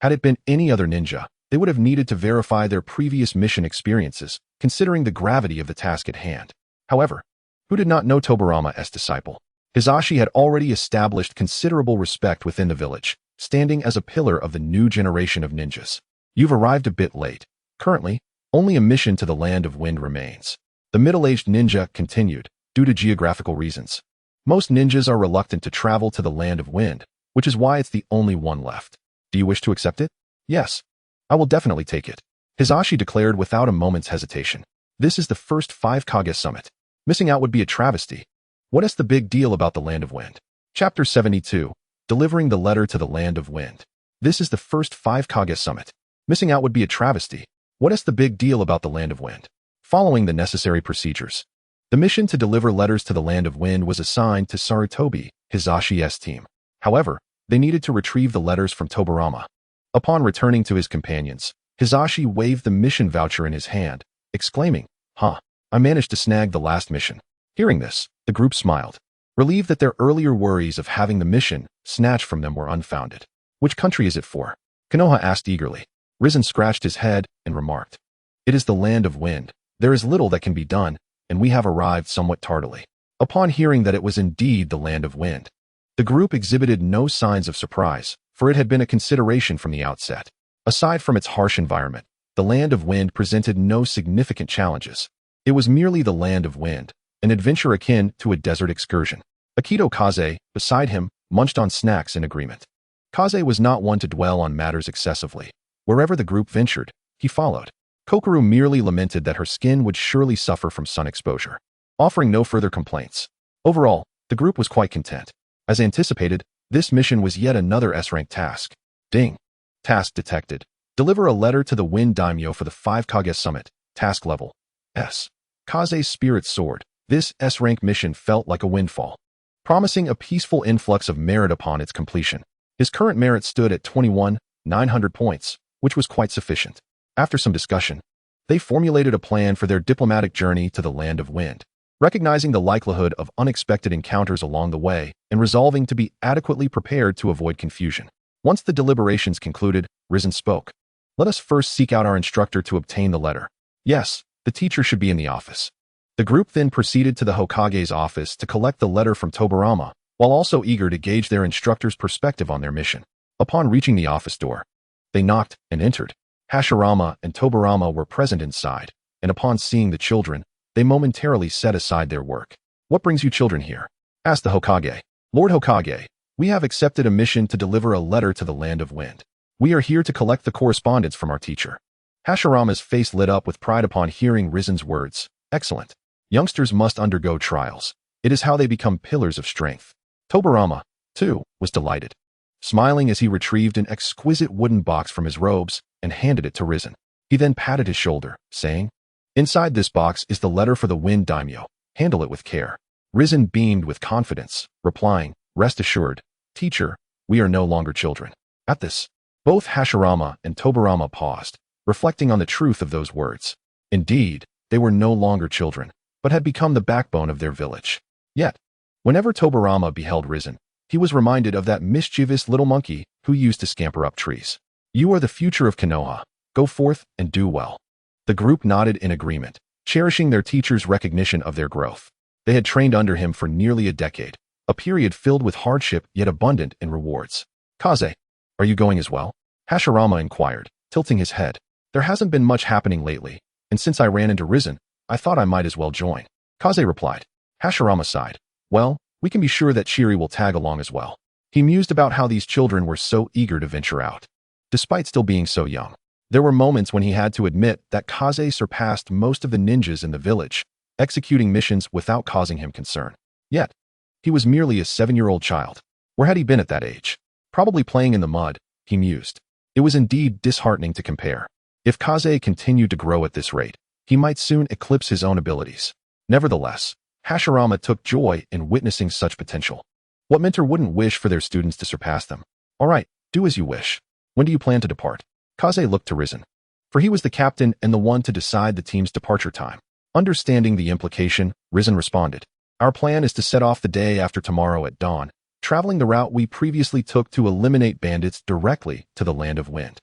Speaker 1: Had it been any other ninja, they would have needed to verify their previous mission experiences, considering the gravity of the task at hand. However, who did not know Tobirama's disciple? Hisashi had already established considerable respect within the village, standing as a pillar of the new generation of ninjas. You've arrived a bit late. Currently, only a mission to the Land of Wind remains. The middle-aged ninja continued, due to geographical reasons. Most ninjas are reluctant to travel to the Land of Wind, which is why it's the only one left. Do you wish to accept it? Yes. I will definitely take it, Hisashi declared without a moment's hesitation. This is the first 5 Kage summit. Missing out would be a travesty. What is the big deal about the Land of Wind? Chapter 72. Delivering the letter to the Land of Wind. This is the first 5 Kage summit. Missing out would be a travesty. What is the big deal about the Land of Wind? Following the necessary procedures, the mission to deliver letters to the Land of Wind was assigned to Sarutobi, Hisashi's team. However, they needed to retrieve the letters from Tobirama. Upon returning to his companions, Hisashi waved the mission voucher in his hand, exclaiming, I managed to snag the last mission. Hearing this, the group smiled, relieved that their earlier worries of having the mission snatched from them were unfounded. Which country is it for? Konoha asked eagerly. Hiruzen scratched his head and remarked, It is the Land of Wind. There is little that can be done, and we have arrived somewhat tardily. Upon hearing that it was indeed the Land of Wind, the group exhibited no signs of surprise, for it had been a consideration from the outset. Aside from its harsh environment, the Land of Wind presented no significant challenges. It was merely the Land of Wind, an adventure akin to a desert excursion. Akito Kaze, beside him, munched on snacks in agreement. Kaze was not one to dwell on matters excessively. Wherever the group ventured, he followed. Kokoru merely lamented that her skin would surely suffer from sun exposure, offering no further complaints. Overall, the group was quite content. As anticipated, this mission was yet another S-rank task. Ding. Task detected. Deliver a letter to the Wind Daimyo for the 5 Kage summit. Task level S. Kaze's spirit soared. This S-rank mission felt like a windfall, promising a peaceful influx of merit upon its completion. His current merit stood at 21,900 points, which was quite sufficient. After some discussion, they formulated a plan for their diplomatic journey to the Land of Wind, recognizing the likelihood of unexpected encounters along the way and resolving to be adequately prepared to avoid confusion. Once the deliberations concluded, Hiruzen spoke. Let us first seek out our instructor to obtain the letter. Yes, The teacher should be in the office. The group then proceeded to the Hokage's office to collect the letter from Tobirama, while also eager to gauge their instructor's perspective on their mission. Upon reaching the office door, they knocked and entered. Hashirama and Tobirama were present inside, and upon seeing the children, they momentarily set aside their work. "What brings you children here?" asked the Hokage. "Lord Hokage, we have accepted a mission to deliver a letter to the Land of Wind. We are here to collect the correspondence from our teacher." Hashirama's face lit up with pride upon hearing Rizen's words. "Excellent. Youngsters must undergo trials. It is how they become pillars of strength." Tobirama, too, was delighted, smiling as he retrieved an exquisite wooden box from his robes and handed it to Rizen. He then patted his shoulder, saying, "Inside this box is the letter for the Wind Daimyo. Handle it with care." Rizen beamed with confidence, replying, "Rest assured, teacher, we are no longer children." At this, both Hashirama and Tobirama paused, reflecting on the truth of those words. Indeed, they were no longer children, but had become the backbone of their village. Yet, whenever Tobirama beheld Rizen, he was reminded of that mischievous little monkey who used to scamper up trees. "You are the future of Konoha. Go forth and do well." The group nodded in agreement, cherishing their teacher's recognition of their growth. They had trained under him for nearly a decade, a period filled with hardship yet abundant in rewards. "Kaze, are you going as well?" Hashirama inquired, tilting his head. "There hasn't been much happening lately, and since I ran into Rizen, I thought I might as well join." Kaze replied. Hashirama sighed. "Well, we can be sure that Chiri will tag along as well." He mused about how these children were so eager to venture out, despite still being so young. There were moments when he had to admit that Kaze surpassed most of the ninjas in the village, executing missions without causing him concern. Yet, he was merely a 7-year-old child. Where had he been at that age? Probably playing in the mud, he mused. It was indeed disheartening to compare. If Kaze continued to grow at this rate, he might soon eclipse his own abilities. Nevertheless, Hashirama took joy in witnessing such potential. What mentor wouldn't wish for their students to surpass them? "All right, do as you wish. When do you plan to depart?" Kaze looked to Rizen, for he was the captain and the one to decide the team's departure time. Understanding the implication, Rizen responded, "Our plan is to set off the day after tomorrow at dawn, traveling the route we previously took to eliminate bandits directly to the Land of Wind."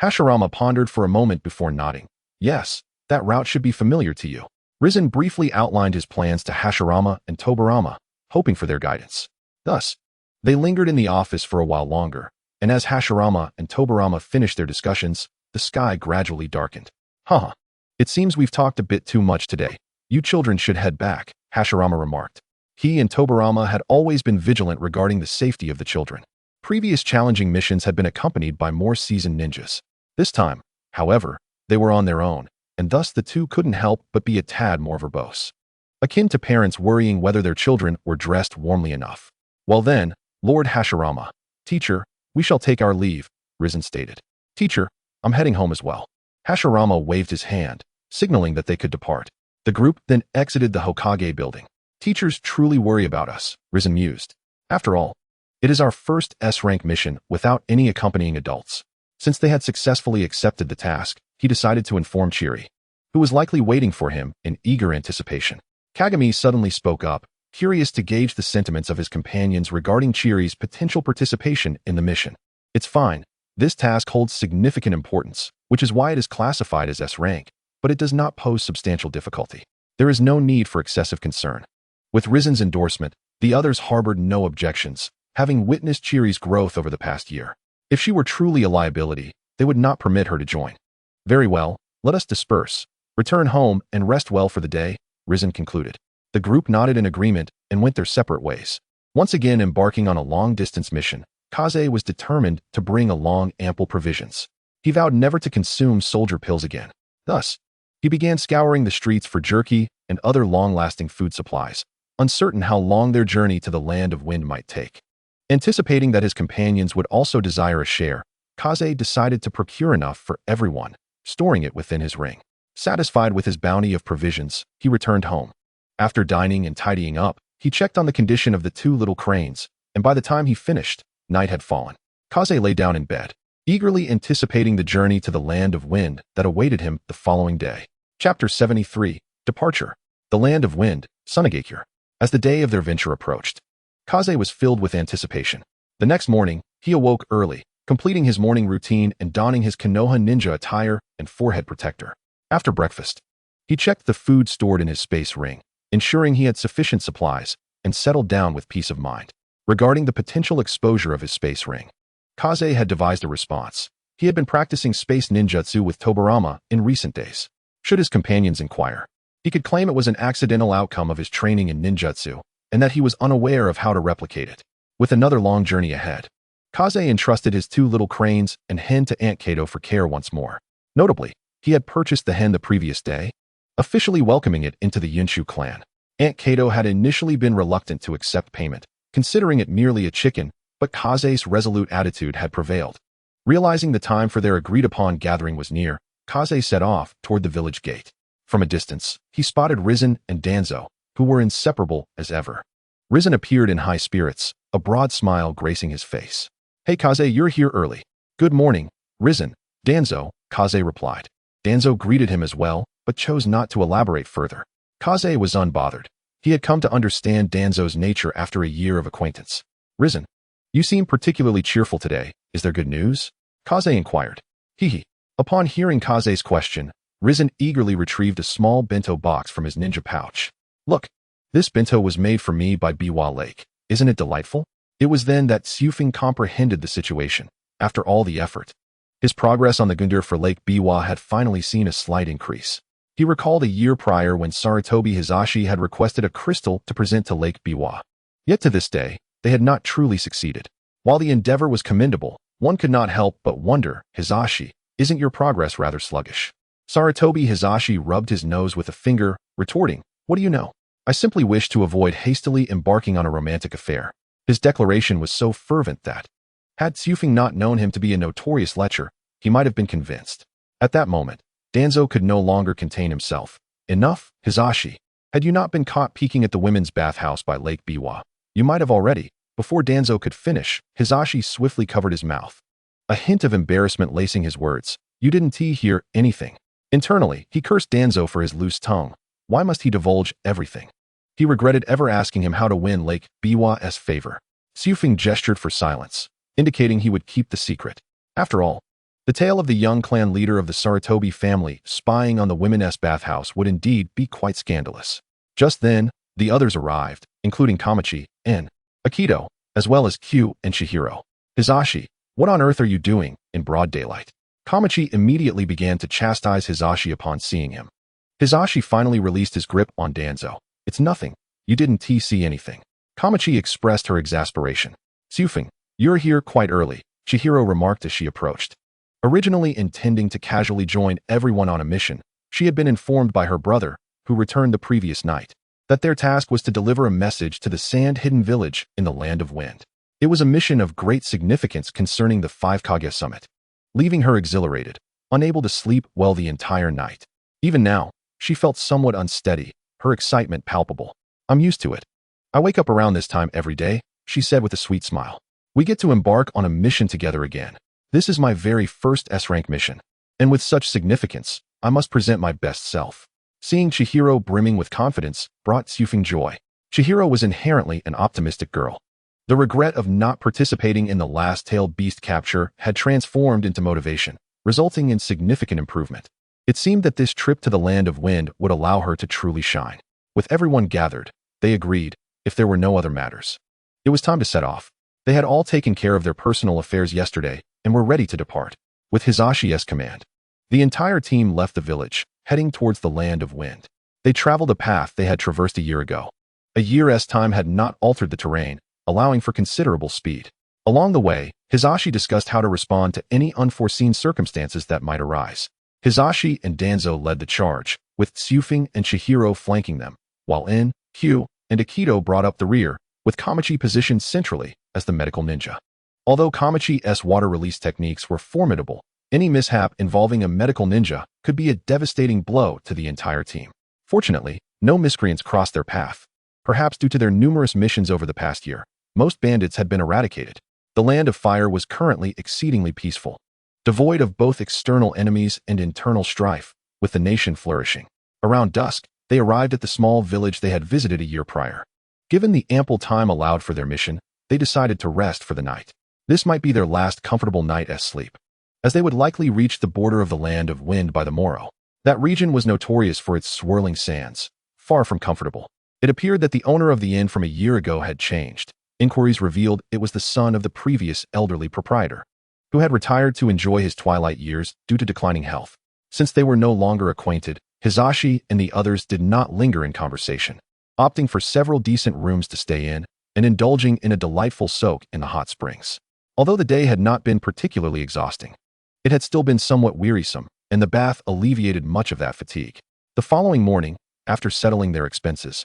Speaker 1: Hashirama pondered for a moment before nodding. "Yes, that route should be familiar to you." Rizen briefly outlined his plans to Hashirama and Tobirama, hoping for their guidance. Thus, they lingered in the office for a while longer, and as Hashirama and Tobirama finished their discussions, the sky gradually darkened. "Huh. It seems we've talked a bit too much today. You children should head back," Hashirama remarked. He and Tobirama had always been vigilant regarding the safety of the children. Previous challenging missions had been accompanied by more seasoned ninjas. This time, however, they were on their own, and thus the two couldn't help but be a tad more verbose, akin to parents worrying whether their children were dressed warmly enough. "Well then, Lord Hashirama, teacher, we shall take our leave," Rizen stated. "Teacher, I'm heading home as well." Hashirama waved his hand, signaling that they could depart. The group then exited the Hokage building. "Teachers truly worry about us," Rizen mused. "After all, it is our first S-rank mission without any accompanying adults." Since they had successfully accepted the task, he decided to inform Chiri, who was likely waiting for him in eager anticipation. Kagami suddenly spoke up, curious to gauge the sentiments of his companions regarding Chiri's potential participation in the mission. "It's fine. This task holds significant importance, which is why it is classified as S-rank, but it does not pose substantial difficulty. There is no need for excessive concern." With Rizen's endorsement, the others harbored no objections, having witnessed Chiri's growth over the past year. If she were truly a liability, they would not permit her to join. "Very well, let us disperse. Return home and rest well for the day," Rizen concluded. The group nodded in agreement and went their separate ways. Once again embarking on a long-distance mission, Kaze was determined to bring along ample provisions. He vowed never to consume soldier pills again. Thus, he began scouring the streets for jerky and other long-lasting food supplies, uncertain how long their journey to the Land of Wind might take. Anticipating that his companions would also desire a share, Kaze decided to procure enough for everyone, storing it within his ring. Satisfied with his bounty of provisions, he returned home. After dining and tidying up, he checked on the condition of the 2 little cranes, and by the time he finished, night had fallen. Kaze lay down in bed, eagerly anticipating the journey to the Land of Wind that awaited him the following day. Chapter 73, Departure. The Land of Wind, Sunagakure. As the day of their venture approached, Kaze was filled with anticipation. The next morning, he awoke early, completing his morning routine and donning his Konoha ninja attire and forehead protector. After breakfast, He checked the food stored in his space ring, ensuring he had sufficient supplies, and settled down with peace of mind. Regarding the potential exposure of his space ring, Kaze had devised a response. He had been practicing space ninjutsu with Tobirama in recent days. Should his companions inquire, he could claim it was an accidental outcome of his training in ninjutsu, and that he was unaware of how to replicate it. With another long journey ahead, Kaze entrusted his 2 little cranes and hen to Aunt Kato for care once more. Notably, he had purchased the hen the previous day, officially welcoming it into the Yunshu clan. Aunt Kato had initially been reluctant to accept payment, considering it merely a chicken, but Kaze's resolute attitude had prevailed. Realizing the time for their agreed-upon gathering was near, Kaze set off toward the village gate. From a distance, he spotted Hiruzen and Danzo, who were inseparable as ever. Hiruzen appeared in high spirits, a broad smile gracing his face. "Hey Kaze, you're here early." "Good morning, Hiruzen." "Danzo," Kaze replied. Danzo greeted him as well, but chose not to elaborate further. Kaze was unbothered. He had come to understand Danzo's nature after a year of acquaintance. "Hiruzen, you seem particularly cheerful today. Is there good news?" Kaze inquired. Hee. Upon hearing Kaze's question, Hiruzen eagerly retrieved a small bento box from his ninja pouch. "Look, this bento was made for me by Biwa Lake. Isn't it delightful?" It was then that Sufing comprehended the situation. After all the effort, his progress on the Gundur for Lake Biwa had finally seen a slight increase. He recalled a year prior when Sarutobi Hisashi had requested a crystal to present to Lake Biwa. Yet to this day, they had not truly succeeded. While the endeavor was commendable, one could not help but wonder, "Hisashi, isn't your progress rather sluggish?" Sarutobi Hisashi rubbed his nose with a finger, retorting, "What do you know? I simply wish to avoid hastily embarking on a romantic affair." His declaration was so fervent that, had Sufing not known him to be a notorious lecher, he might have been convinced. At that moment, Danzo could no longer contain himself. "Enough, Hisashi. Had you not been caught peeking at the women's bathhouse by Lake Biwa, you might have already." Before Danzo could finish, Hisashi swiftly covered his mouth, a hint of embarrassment lacing his words. "You didn't hear anything." Internally, he cursed Danzo for his loose tongue. Why must he divulge everything? He regretted ever asking him how to win Lake Biwa's favor. Sufing gestured for silence, indicating he would keep the secret. After all, the tale of the young clan leader of the Sarutobi family spying on the women's bathhouse would indeed be quite scandalous. Just then, the others arrived, including Kamachi and Akito, as well as Q and Chihiro. "Hisashi, what on earth are you doing in broad daylight?" Kamachi immediately began to chastise Hisashi upon seeing him. Hisashi finally released his grip on Danzo. "It's nothing. You didn't see anything." Kamachi expressed her exasperation. "Sufing, you're here quite early," Chihiro remarked as she approached. Originally intending to casually join everyone on a mission, she had been informed by her brother, who returned the previous night, that their task was to deliver a message to the sand-hidden village in the Land of Wind. It was a mission of great significance concerning the 5 Kage summit, leaving her exhilarated, unable to sleep well the entire night. Even now, she felt somewhat unsteady, her excitement palpable. "I'm used to it. I wake up around this time every day," she said with a sweet smile. "We get to embark on a mission together again. This is my very first S-rank mission, and with such significance, I must present my best self." Seeing Chihiro brimming with confidence brought Sufing joy. Chihiro was inherently an optimistic girl. The regret of not participating in the last tailed beast capture had transformed into motivation, resulting in significant improvement. It seemed that this trip to the Land of Wind would allow her to truly shine. With everyone gathered, they agreed, if there were no other matters, it was time to set off. They had all taken care of their personal affairs yesterday and were ready to depart. With Hisashi's command, the entire team left the village, heading towards the Land of Wind. They traveled a path they had traversed a year ago. A year's time had not altered the terrain, allowing for considerable speed. Along the way, Hisashi discussed how to respond to any unforeseen circumstances that might arise. Hisashi and Danzo led the charge, with Sufing and Chihiro flanking them, while In, Q, and Akito brought up the rear, with Kamachi positioned centrally as the medical ninja. Although Kamachi's water release techniques were formidable, any mishap involving a medical ninja could be a devastating blow to the entire team. Fortunately, no miscreants crossed their path. Perhaps due to their numerous missions over the past year, most bandits had been eradicated. The Land of Fire was currently exceedingly peaceful, devoid of both external enemies and internal strife, with the nation flourishing. Around dusk, they arrived at the small village they had visited a year prior. Given the ample time allowed for their mission, they decided to rest for the night. This might be their last comfortable night as sleep, as they would likely reach the border of the Land of Wind by the morrow. That region was notorious for its swirling sands, far from comfortable. It appeared that the owner of the inn from a year ago had changed. Inquiries revealed it was the son of the previous elderly proprietor, who had retired to enjoy his twilight years due to declining health. Since they were no longer acquainted, Hisashi and the others did not linger in conversation, opting for several decent rooms to stay in and indulging in a delightful soak in the hot springs. Although the day had not been particularly exhausting, it had still been somewhat wearisome, and the bath alleviated much of that fatigue. The following morning, after settling their expenses,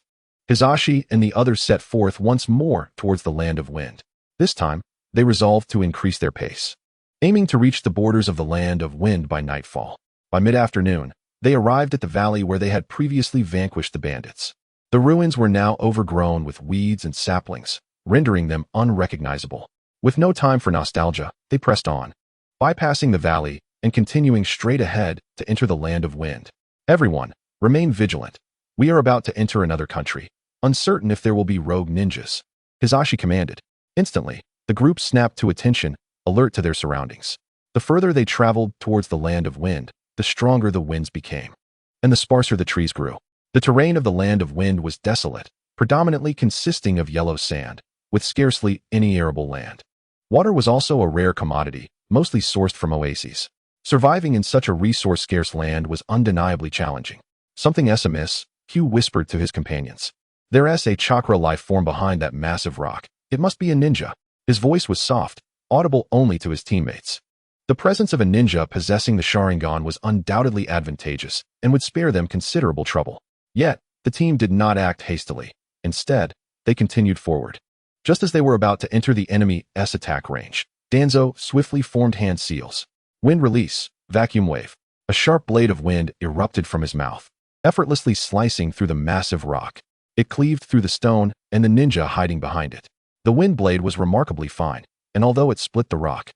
Speaker 1: Hisashi and the others set forth once more towards the Land of Wind. This time, they resolved to increase their pace, aiming to reach the borders of the Land of Wind by nightfall. By mid-afternoon, they arrived at the valley where they had previously vanquished the bandits. The ruins were now overgrown with weeds and saplings, rendering them unrecognizable. With no time for nostalgia, they pressed on, bypassing the valley and continuing straight ahead to enter the Land of Wind. Everyone, remain vigilant. We are about to enter another country, uncertain if there will be rogue ninjas, Hisashi commanded. Instantly, the group snapped to attention, alert to their surroundings. The further they traveled towards the Land of Wind, the stronger the winds became, and the sparser the trees grew. The terrain of the Land of Wind was desolate, predominantly consisting of yellow sand, with scarcely any arable land. Water was also a rare commodity, mostly sourced from oases. Surviving in such a resource-scarce land was undeniably challenging. Something's amiss, Hugh whispered to his companions. There's a chakra life form behind that massive rock. It must be a ninja. His voice was soft, audible only to his teammates. The presence of a ninja possessing the Sharingan was undoubtedly advantageous and would spare them considerable trouble. Yet, the team did not act hastily. Instead, they continued forward. Just as they were about to enter the enemy's attack range, Danzo swiftly formed hand seals. Wind release, vacuum wave. A sharp blade of wind erupted from his mouth, effortlessly slicing through the massive rock. It cleaved through the stone and the ninja hiding behind it. The wind blade was remarkably fine, and although it split the rock,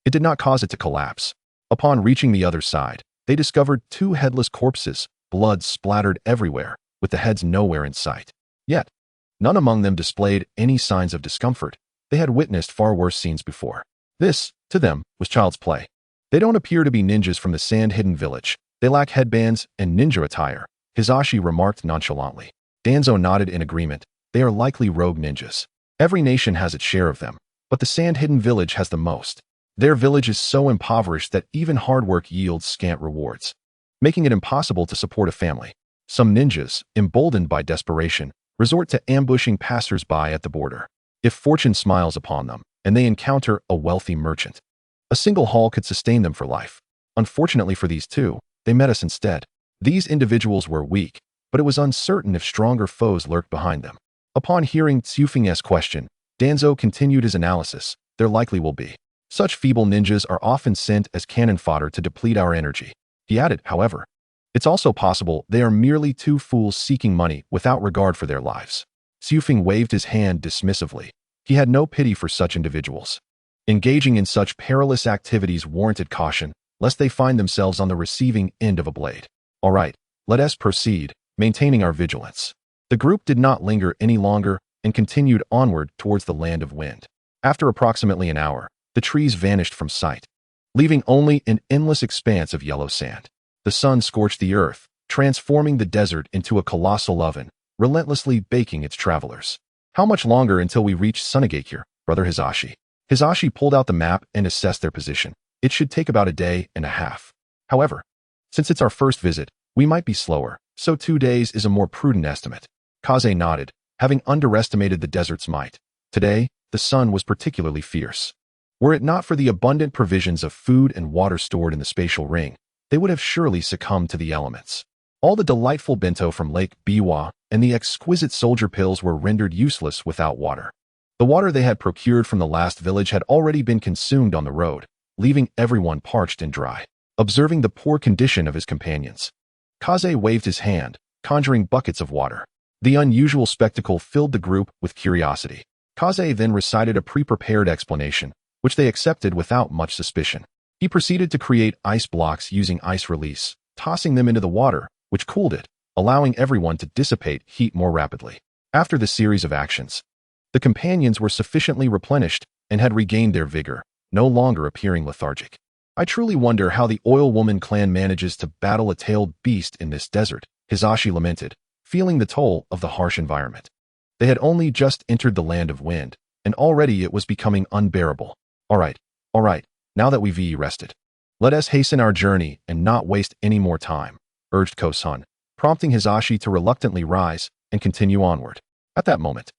Speaker 1: it did not cause it to collapse. Upon reaching the other side, they discovered two headless corpses, blood splattered everywhere, with the heads nowhere in sight. Yet, none among them displayed any signs of discomfort. They had witnessed far worse scenes before. This, to them, was child's play. They don't appear to be ninjas from the sand-hidden village. They lack headbands and ninja attire, Hisashi remarked nonchalantly. Danzo nodded in agreement. They are likely rogue ninjas. Every nation has its share of them, but the sand-hidden village has the most. Their village is so impoverished that even hard work yields scant rewards, making it impossible to support a family. Some ninjas, emboldened by desperation, resort to ambushing passers-by at the border. If fortune smiles upon them, and they encounter a wealthy merchant, a single haul could sustain them for life. Unfortunately for these two, they met us instead. These individuals were weak, but it was uncertain if stronger foes lurked behind them. Upon hearing Tsufing's question, Danzo continued his analysis. There likely will be. Such feeble ninjas are often sent as cannon fodder to deplete our energy. He added, however, it's also possible they are merely two fools seeking money without regard for their lives. Tsufing waved his hand dismissively. He had no pity for such individuals. Engaging in such perilous activities warranted caution, lest they find themselves on the receiving end of a blade. All right, let us proceed, maintaining our vigilance. The group did not linger any longer and continued onward towards the Land of Wind. After approximately an hour, the trees vanished from sight, leaving only an endless expanse of yellow sand. The sun scorched the earth, transforming the desert into a colossal oven, relentlessly baking its travelers. How much longer until we reach Sunagakure, Brother Hisashi? Hisashi pulled out the map and assessed their position. It should take about a day and a half. However, since it's our first visit, we might be slower, so 2 days is a more prudent estimate. Kaze nodded, having underestimated the desert's might. Today, the sun was particularly fierce. Were it not for the abundant provisions of food and water stored in the spatial ring, they would have surely succumbed to the elements. All the delightful bento from Lake Biwa and the exquisite soldier pills were rendered useless without water. The water they had procured from the last village had already been consumed on the road, leaving everyone parched and dry. Observing the poor condition of his companions, Kaze waved his hand, conjuring buckets of water. The unusual spectacle filled the group with curiosity. Kaze then recited a pre-prepared explanation, which they accepted without much suspicion. He proceeded to create ice blocks using ice release, tossing them into the water, which cooled it, allowing everyone to dissipate heat more rapidly. After the series of actions, the companions were sufficiently replenished and had regained their vigor, no longer appearing lethargic. I truly wonder how the Oil Woman clan manages to battle a tailed beast in this desert, Hisashi lamented, feeling the toll of the harsh environment. They had only just entered the land of wind, and already it was becoming unbearable. All right, now that we've rested, let us hasten our journey and not waste any more time, urged Kosun, prompting Hisashi to reluctantly rise and continue onward. At that moment,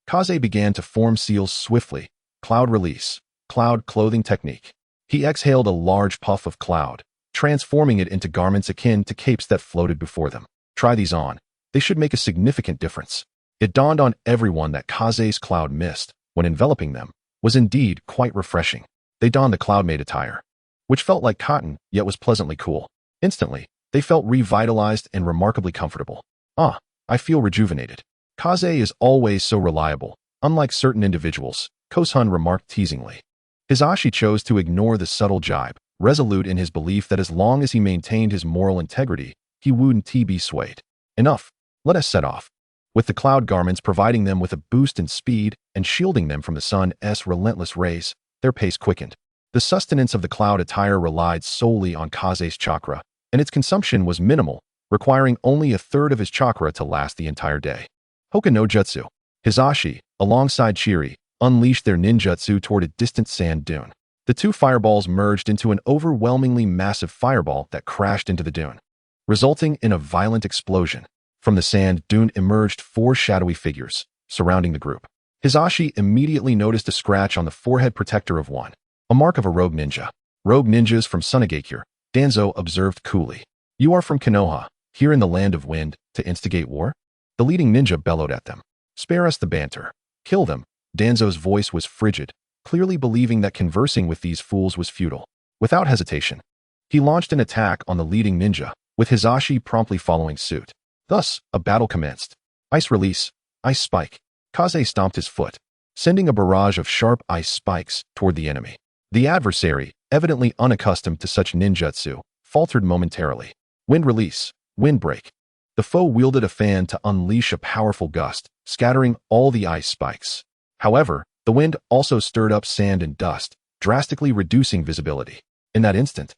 Speaker 1: Kaze began to form seals swiftly, cloud release, cloud clothing technique. He exhaled a large puff of cloud, transforming it into garments akin to capes that floated before them. Try these on. They should make a significant difference. It dawned on everyone that Kaze's cloud mist, when enveloping them, was indeed quite refreshing. They donned the cloud-made attire, which felt like cotton, yet was pleasantly cool. Instantly, they felt revitalized and remarkably comfortable. Ah, I feel rejuvenated. Kaze is always so reliable, unlike certain individuals, Kosun remarked teasingly. Hisashi chose to ignore the subtle jibe, resolute in his belief that as long as he maintained his moral integrity, he wouldn't be swayed. Enough, let us set off. With the cloud garments providing them with a boost in speed and shielding them from the sun's relentless rays, their pace quickened. The sustenance of the cloud attire relied solely on Kaze's chakra, and its consumption was minimal, requiring only a third of his chakra to last the entire day. Hoka no Jutsu. Hisashi, alongside Chiri, unleashed their ninjutsu toward a distant sand dune. The two fireballs merged into an overwhelmingly massive fireball that crashed into the dune, resulting in a violent explosion. From the sand dune emerged 4 shadowy figures, surrounding the group. Hisashi immediately noticed a scratch on the forehead protector of one, a mark of a rogue ninja. Rogue ninjas from Sunagakure, Danzo observed coolly. You are from Konoha, here in the land of wind, to instigate war? The leading ninja bellowed at them. Spare us the banter. Kill them. Danzo's voice was frigid, clearly believing that conversing with these fools was futile. Without hesitation, he launched an attack on the leading ninja, with Hisashi promptly following suit. Thus, a battle commenced. Ice release, ice spike. Kaze stomped his foot, sending a barrage of sharp ice spikes toward the enemy. The adversary, evidently unaccustomed to such ninjutsu, faltered momentarily. Wind release, wind break. The foe wielded a fan to unleash a powerful gust, scattering all the ice spikes. However, the wind also stirred up sand and dust, drastically reducing visibility. In that instant,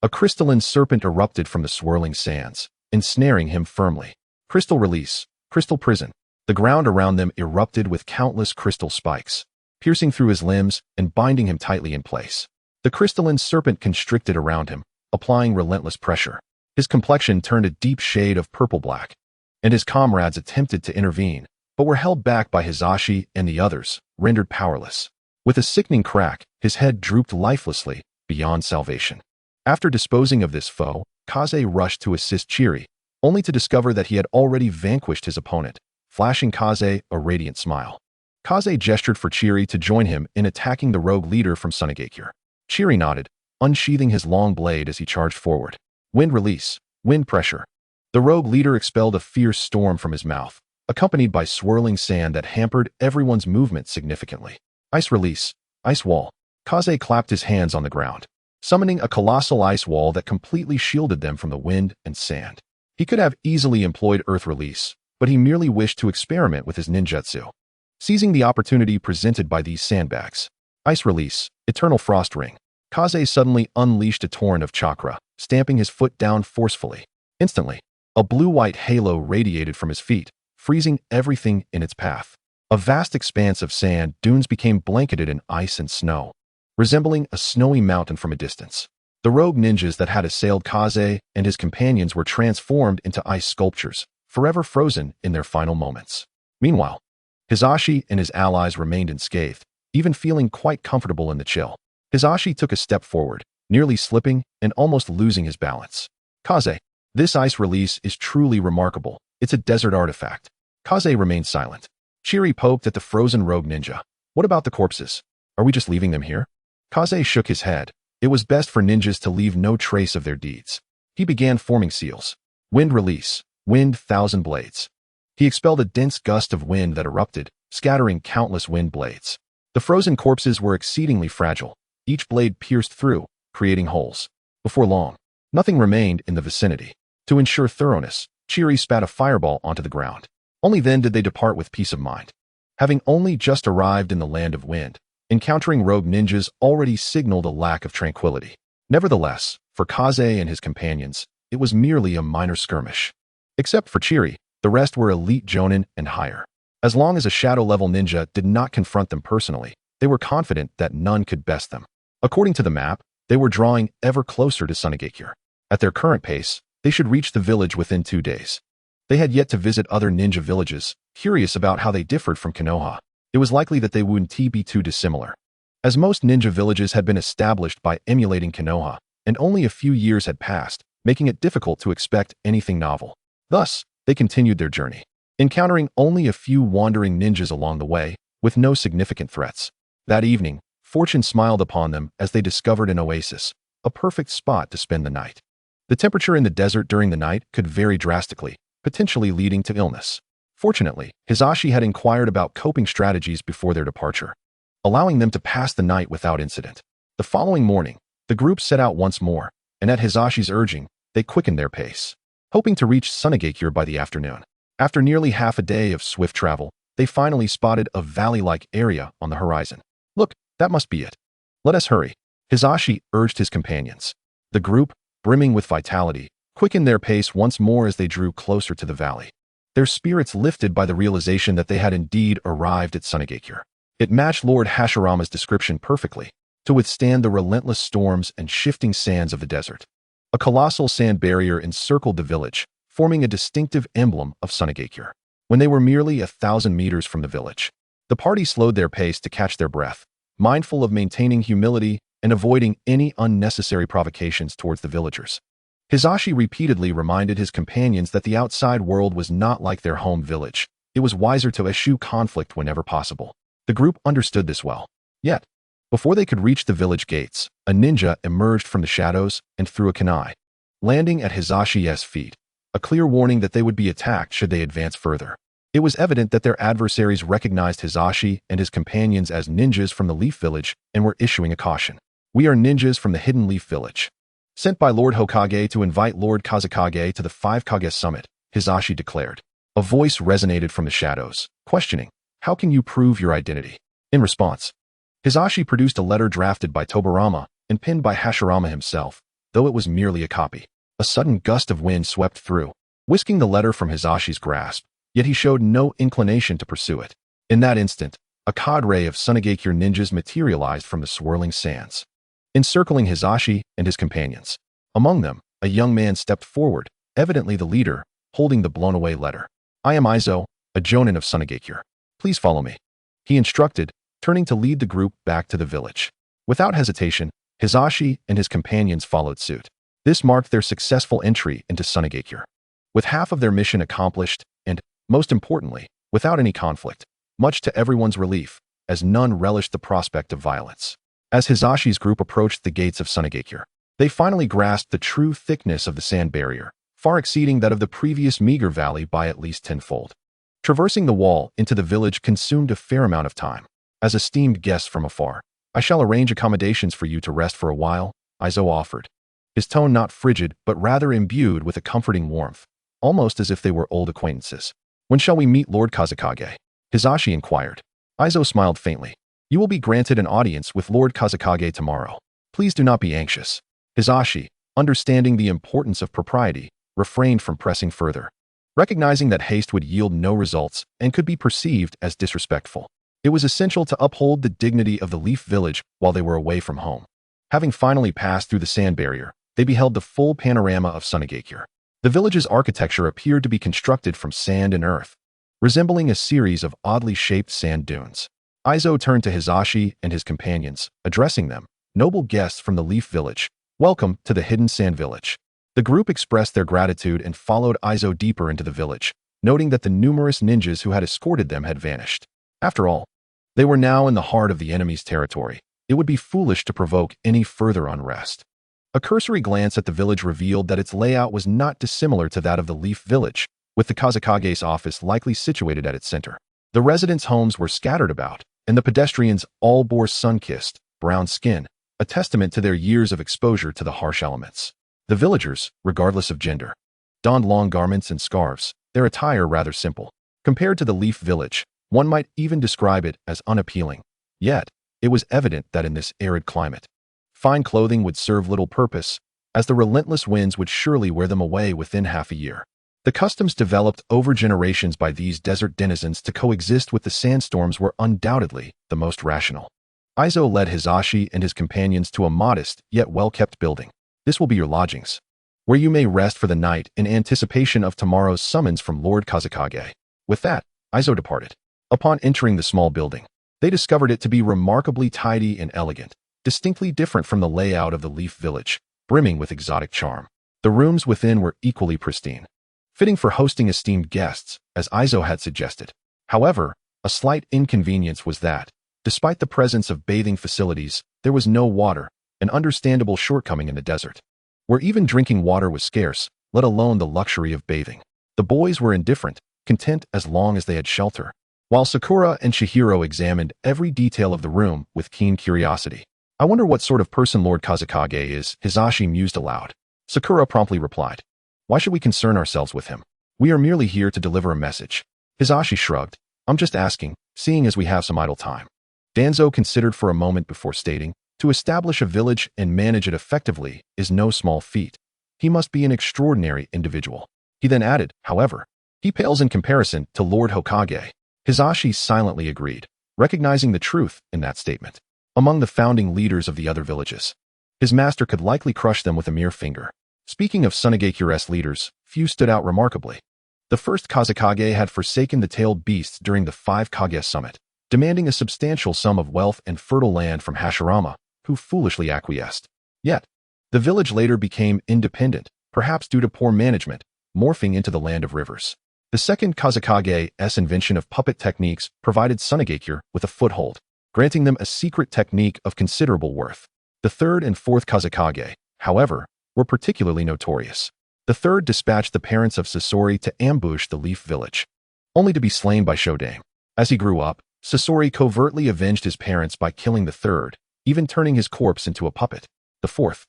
Speaker 1: a crystalline serpent erupted from the swirling sands, ensnaring him firmly. Crystal release, crystal prison. The ground around them erupted with countless crystal spikes, piercing through his limbs and binding him tightly in place. The crystalline serpent constricted around him, applying relentless pressure. His complexion turned a deep shade of purple-black, and his comrades attempted to intervene, but were held back by Hisashi and the others, rendered powerless. With a sickening crack, his head drooped lifelessly, beyond salvation. After disposing of this foe, Kaze rushed to assist Chiri, only to discover that he had already vanquished his opponent, flashing Kaze a radiant smile. Kaze gestured for Chiri to join him in attacking the rogue leader from Sunagakure. Chiri nodded, unsheathing his long blade as he charged forward. Wind release, wind pressure. The rogue leader expelled a fierce storm from his mouth, accompanied by swirling sand that hampered everyone's movement significantly. Ice release, ice wall. Kaze clapped his hands on the ground, summoning a colossal ice wall that completely shielded them from the wind and sand. He could have easily employed earth release, but he merely wished to experiment with his ninjutsu. Seizing the opportunity presented by these sandbags, ice release, eternal frost ring. Kaze suddenly unleashed a torrent of chakra, stamping his foot down forcefully. Instantly, a blue-white halo radiated from his feet, freezing everything in its path. A vast expanse of sand dunes became blanketed in ice and snow, resembling a snowy mountain from a distance. The rogue ninjas that had assailed Kaze and his companions were transformed into ice sculptures, forever frozen in their final moments. Meanwhile, Hisashi and his allies remained unscathed, even feeling quite comfortable in the chill. Hisashi took a step forward, nearly slipping and almost losing his balance. Kaze, this ice release is truly remarkable. It's a desert artifact. Kaze remained silent. Chiri poked at the frozen rogue ninja. What about the corpses? Are we just leaving them here? Kaze shook his head. It was best for ninjas to leave no trace of their deeds. He began forming seals. Wind release, wind 1,000 blades. He expelled a dense gust of wind that erupted, scattering countless wind blades. The frozen corpses were exceedingly fragile. Each blade pierced through, creating holes. Before long, nothing remained in the vicinity. To ensure thoroughness, Chiri spat a fireball onto the ground. Only then did they depart with peace of mind. Having only just arrived in the land of wind, encountering rogue ninjas already signaled a lack of tranquility. Nevertheless, for Kaze and his companions, it was merely a minor skirmish. Except for Chiri, the rest were elite jonin and higher. As long as a shadow-level ninja did not confront them personally, they were confident that none could best them. According to the map, they were drawing ever closer to Sunagakure. At their current pace, they should reach the village within 2 days. They had yet to visit other ninja villages, curious about how they differed from Konoha. It was likely that they wouldn't be too dissimilar. As most ninja villages had been established by emulating Konoha, and only a few years had passed, making it difficult to expect anything novel. Thus, they continued their journey, encountering only a few wandering ninjas along the way, with no significant threats. That evening, fortune smiled upon them as they discovered an oasis, a perfect spot to spend the night. The temperature in the desert during the night could vary drastically, potentially leading to illness. Fortunately, Hisashi had inquired about coping strategies before their departure, allowing them to pass the night without incident. The following morning, the group set out once more, and at Hisashi's urging, they quickened their pace, hoping to reach Sunagakure by the afternoon. After nearly half a day of swift travel, they finally spotted a valley-like area on the horizon. Look, that must be it. Let us hurry, Hisashi urged his companions. The group, brimming with vitality, quickened their pace once more as they drew closer to the valley. Their spirits lifted by the realization that they had indeed arrived at Sunagakure. It matched Lord Hashirama's description perfectly, to withstand the relentless storms and shifting sands of the desert. A colossal sand barrier encircled the village, forming a distinctive emblem of Sunagakure. When they were merely 1,000 meters from the village, the party slowed their pace to catch their breath, mindful of maintaining humility and avoiding any unnecessary provocations towards the villagers. Hisashi repeatedly reminded his companions that the outside world was not like their home village. It was wiser to eschew conflict whenever possible. The group understood this well. Yet, before they could reach the village gates, a ninja emerged from the shadows and threw a kunai, landing at Hisashi's feet, a clear warning that they would be attacked should they advance further. It was evident that their adversaries recognized Hisashi and his companions as ninjas from the Leaf Village and were issuing a caution. We are ninjas from the Hidden Leaf Village, sent by Lord Hokage to invite Lord Kazekage to the 5 Kage Summit, Hisashi declared. A voice resonated from the shadows, questioning, "How can you prove your identity?" In response, Hisashi produced a letter drafted by Tobirama and penned by Hashirama himself, though it was merely a copy. A sudden gust of wind swept through, whisking the letter from Hisashi's grasp, yet he showed no inclination to pursue it. In that instant, a cadre of Sunagakure ninjas materialized from the swirling sands, encircling Hisashi and his companions. Among them, a young man stepped forward, evidently the leader, holding the blown-away letter. "I am Izo, a jonin of Sunagakure. Please follow me," he instructed, turning to lead the group back to the village. Without hesitation, Hisashi and his companions followed suit. This marked their successful entry into Sunagakure. With half of their mission accomplished, and, most importantly, without any conflict, much to everyone's relief, as none relished the prospect of violence. As Hisashi's group approached the gates of Sunagakure, they finally grasped the true thickness of the sand barrier, far exceeding that of the previous meager valley by at least tenfold. Traversing the wall into the village consumed a fair amount of time. As esteemed guests from afar, "I shall arrange accommodations for you to rest for a while," Izo offered, his tone not frigid but rather imbued with a comforting warmth, almost as if they were old acquaintances. "When shall we meet Lord Kazekage?" Hisashi inquired. Izo smiled faintly. "You will be granted an audience with Lord Kazekage tomorrow. Please do not be anxious." Hisashi, understanding the importance of propriety, refrained from pressing further, recognizing that haste would yield no results and could be perceived as disrespectful. It was essential to uphold the dignity of the Leaf Village while they were away from home. Having finally passed through the sand barrier, they beheld the full panorama of Sunagakure. The village's architecture appeared to be constructed from sand and earth, resembling a series of oddly shaped sand dunes. Izo turned to Hisashi and his companions, addressing them, "Noble guests from the Leaf Village, welcome to the Hidden Sand Village." The group expressed their gratitude and followed Izo deeper into the village, noting that the numerous ninjas who had escorted them had vanished. After all, they were now in the heart of the enemy's territory. It would be foolish to provoke any further unrest. A cursory glance at the village revealed that its layout was not dissimilar to that of the Leaf Village, with the Kazekage's office likely situated at its center. The residents' homes were scattered about, and the pedestrians all bore sun-kissed, brown skin, a testament to their years of exposure to the harsh elements. The villagers, regardless of gender, donned long garments and scarves, their attire rather simple. Compared to the Leaf Village, one might even describe it as unappealing. Yet, it was evident that in this arid climate, Fine clothing would serve little purpose, as the relentless winds would surely wear them away within half a year. The customs developed over generations by these desert denizens to coexist with the sandstorms were undoubtedly the most rational. Aizo led Hisashi and his companions to a modest yet well-kept building. This will be your lodgings, where you may rest for the night in anticipation of tomorrow's summons from Lord Kazekage. With that, Aizo departed. Upon entering the small building, they discovered it to be remarkably tidy and elegant, distinctly different from the layout of the Leaf Village, brimming with exotic charm. The rooms within were equally pristine, fitting for hosting esteemed guests, as Aizo had suggested. However, a slight inconvenience was that, despite the presence of bathing facilities, there was no water, an understandable shortcoming in the desert, where even drinking water was scarce, let alone the luxury of bathing. The boys were indifferent, content as long as they had shelter, while Sakura and Chihiro examined every detail of the room with keen curiosity. I wonder what sort of person Lord Kazekage is, Hisashi mused aloud. Sakura promptly replied, "Why should we concern ourselves with him? We are merely here to deliver a message." Hisashi shrugged. "I'm just asking, seeing as we have some idle time." Danzo considered for a moment before stating, "To establish a village and manage it effectively is no small feat. He must be an extraordinary individual." He then added, "However, he pales in comparison to Lord Hokage." Hisashi silently agreed, recognizing the truth in that statement. Among the founding leaders of the other villages, his master could likely crush them with a mere finger. Speaking of Tsunagekyu's leaders, few stood out remarkably. The first Kazekage had forsaken the tailed beasts during the 5 Kage summit, demanding a substantial sum of wealth and fertile land from Hashirama, who foolishly acquiesced. Yet, the village later became independent, perhaps due to poor management, morphing into the land of rivers. The second Kazekage's invention of puppet techniques provided Tsunagekure with a foothold, granting them a secret technique of considerable worth. The third and fourth Kazekage, however, were particularly notorious. The third dispatched the parents of Sasori to ambush the Leaf Village, only to be slain by Shodame. As he grew up, Sasori covertly avenged his parents by killing the third, even turning his corpse into a puppet. The fourth,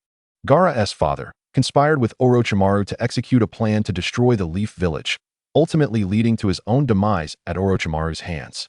Speaker 1: Gaara's father, conspired with Orochimaru to execute a plan to destroy the Leaf Village, ultimately leading to his own demise at Orochimaru's hands.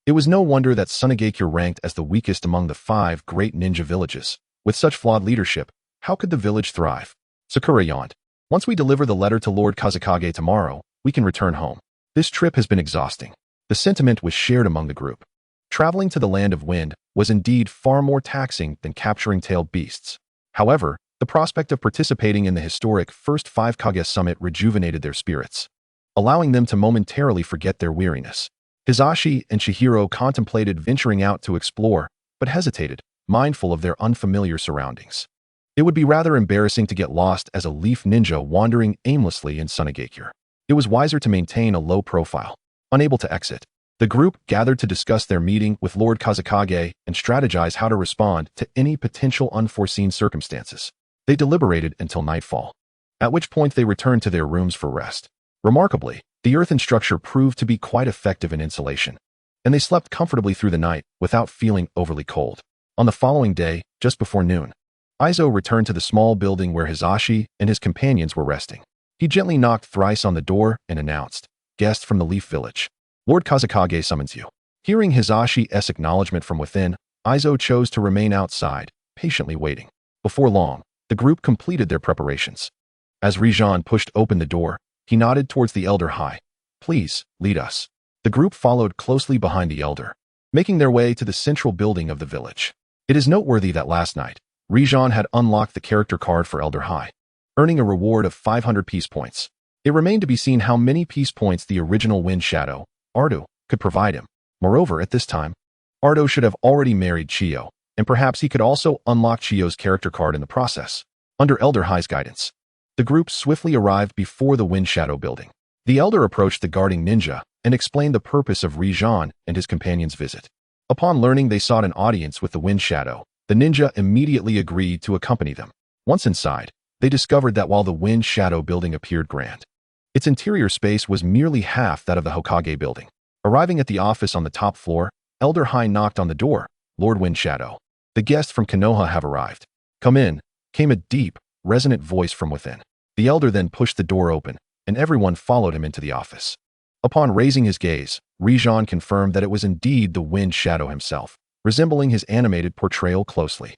Speaker 1: It was no wonder that Tsunagekure ranked as the weakest among the 5 great ninja villages. With such flawed leadership, how could the village thrive? Sakura yawned. "Once we deliver the letter to Lord Kazekage tomorrow, we can return home. This trip has been exhausting." The sentiment was shared among the group. Traveling to the Land of Wind was indeed far more taxing than capturing tailed beasts. However, the prospect of participating in the historic first 5 Kage summit rejuvenated their spirits, allowing them to momentarily forget their weariness. Hisashi and Chihiro contemplated venturing out to explore, but hesitated, mindful of their unfamiliar surroundings. It would be rather embarrassing to get lost as a leaf ninja wandering aimlessly in Tsunagekure. It was wiser to maintain a low profile. Unable to exit, the group gathered to discuss their meeting with Lord Kazekage and strategize how to respond to any potential unforeseen circumstances. They deliberated until nightfall, at which point they returned to their rooms for rest. Remarkably, the earthen structure proved to be quite effective in insulation, and they slept comfortably through the night without feeling overly cold. On the following day, just before noon, Aizo returned to the small building where Hisashi and his companions were resting. He gently knocked thrice on the door and announced, "Guest from the Leaf Village. Lord Kazekage summons you." Hearing Hisashi's acknowledgement from within, Aizo chose to remain outside, patiently waiting. Before long, the group completed their preparations. As Rijan pushed open the door, he nodded towards the elder high. "Please, lead us." The group followed closely behind the elder, making their way to the central building of the village. It is noteworthy that last night, Rijan had unlocked the character card for Elder High, earning a reward of 500 peace points. It remained to be seen how many peace points the original Wind Shadow, Ardo, could provide him. Moreover, at this time, Ardo should have already married Chiyo, and perhaps he could also unlock Chiyo's character card in the process. Under Elder High's guidance, the group swiftly arrived before the Wind Shadow building. The elder approached the guarding ninja and explained the purpose of Rijan and his companion's visit. Upon learning they sought an audience with the Wind Shadow, the ninja immediately agreed to accompany them. Once inside, they discovered that while the Wind Shadow building appeared grand, its interior space was merely half that of the Hokage building. Arriving at the office on the top floor, Elder High knocked on the door. "Lord Wind Shadow, the guests from Konoha have arrived." "Come in," came a deep, resonant voice from within. The elder then pushed the door open, and everyone followed him into the office. Upon raising his gaze, Rijan confirmed that it was indeed the Wind Shadow himself, resembling his animated portrayal closely.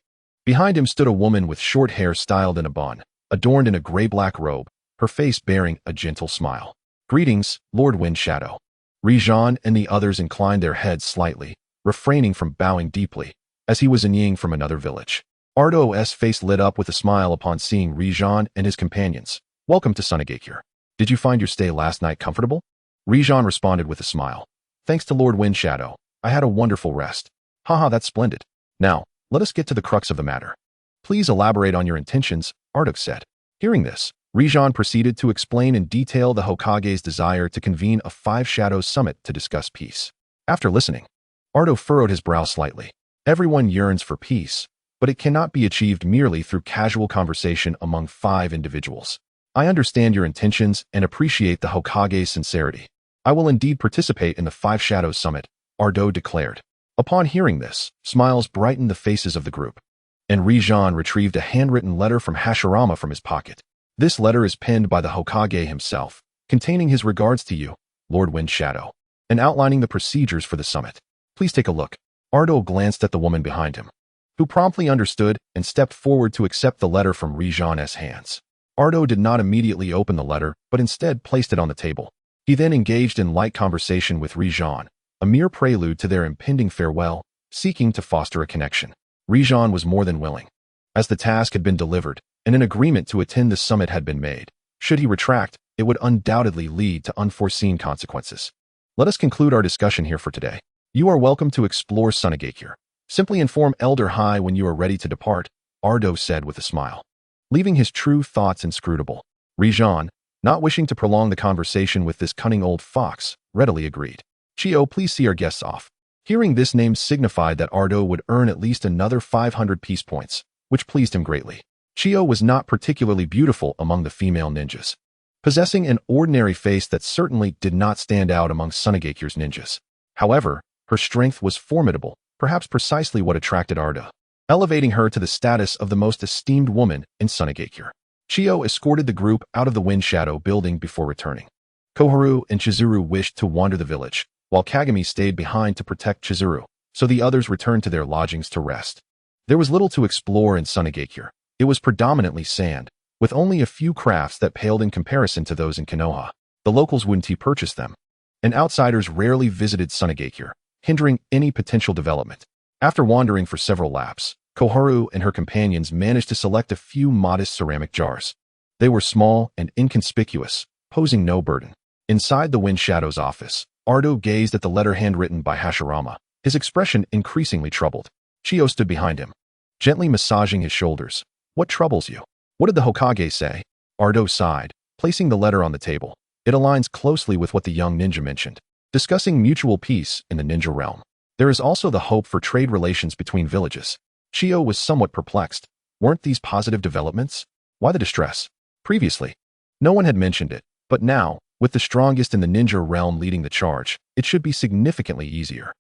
Speaker 1: Behind him stood a woman with short hair styled in a bun, adorned in a gray-black robe, her face bearing a gentle smile. "Greetings, Lord Wind Shadow." Rijan and the others inclined their heads slightly, refraining from bowing deeply, as he was Nying from another village. Ardo's face lit up with a smile upon seeing Rijan and his companions. "Welcome to Sunagakure. Did you find your stay last night comfortable?" Rijan responded with a smile. "Thanks to Lord Wind Shadow, I had a wonderful rest." "Haha, that's splendid. Now, let us get to the crux of the matter." "Please elaborate on your intentions," Ardo said. Hearing this, Rijan proceeded to explain in detail the Hokage's desire to convene a Five Shadows summit to discuss peace. After listening, Ardo furrowed his brow slightly. Everyone yearns for peace, but it cannot be achieved merely through casual conversation among 5 individuals. "I understand your intentions and appreciate the Hokage's sincerity. I will indeed participate in the Five Shadows summit," Ardo declared. Upon hearing this, smiles brightened the faces of the group, and Rijan retrieved a handwritten letter from Hashirama from his pocket. This letter is penned by the Hokage himself, containing his regards to you, Lord Wind Shadow, and outlining the procedures for the summit. "Please take a look." Ardo glanced at the woman behind him, who promptly understood and stepped forward to accept the letter from Rijan's hands. Ardo did not immediately open the letter, but instead placed it on the table. He then engaged in light conversation with Rijan, a mere prelude to their impending farewell, seeking to foster a connection. Rijan was more than willing, as the task had been delivered, and an agreement to attend the summit had been made. Should he retract, it would undoubtedly lead to unforeseen consequences. Let us conclude our discussion here for today. You are welcome to explore Sunagakure. Simply inform Elder Hai when you are ready to depart, Ardo said with a smile. Leaving his true thoughts inscrutable, Rijan, not wishing to prolong the conversation with this cunning old fox, readily agreed. "Chio, please see our guests off." Hearing this name signified that Ardo would earn at least another 500 peace points, which pleased him greatly. Chio was not particularly beautiful among the female ninjas, possessing an ordinary face that certainly did not stand out among Sunagakure's ninjas. However, her strength was formidable, perhaps precisely what attracted Ardo, elevating her to the status of the most esteemed woman in Sunagakure. Chio escorted the group out of the Wind Shadow building before returning. Koharu and Chizuru wished to wander the village, while Kagami stayed behind to protect Chizuru, so the others returned to their lodgings to rest. There was little to explore in Sunagakure. It was predominantly sand, with only a few crafts that paled in comparison to those in Konoha. The locals wouldn't purchase them, and outsiders rarely visited Sunagakure, hindering any potential development. After wandering for several laps, Koharu and her companions managed to select a few modest ceramic jars. They were small and inconspicuous, posing no burden. Inside the Wind Shadow's office, Ardo gazed at the letter handwritten by Hashirama, his expression increasingly troubled. Chio stood behind him, gently massaging his shoulders. "What troubles you? What did the Hokage say?" Ardo sighed, placing the letter on the table. It aligns closely with what the young ninja mentioned, discussing mutual peace in the ninja realm. There is also the hope for trade relations between villages. Chio was somewhat perplexed. Weren't these positive developments? Why the distress? Previously, no one had mentioned it, but now, with the strongest in the ninja realm leading the charge, it should be significantly easier.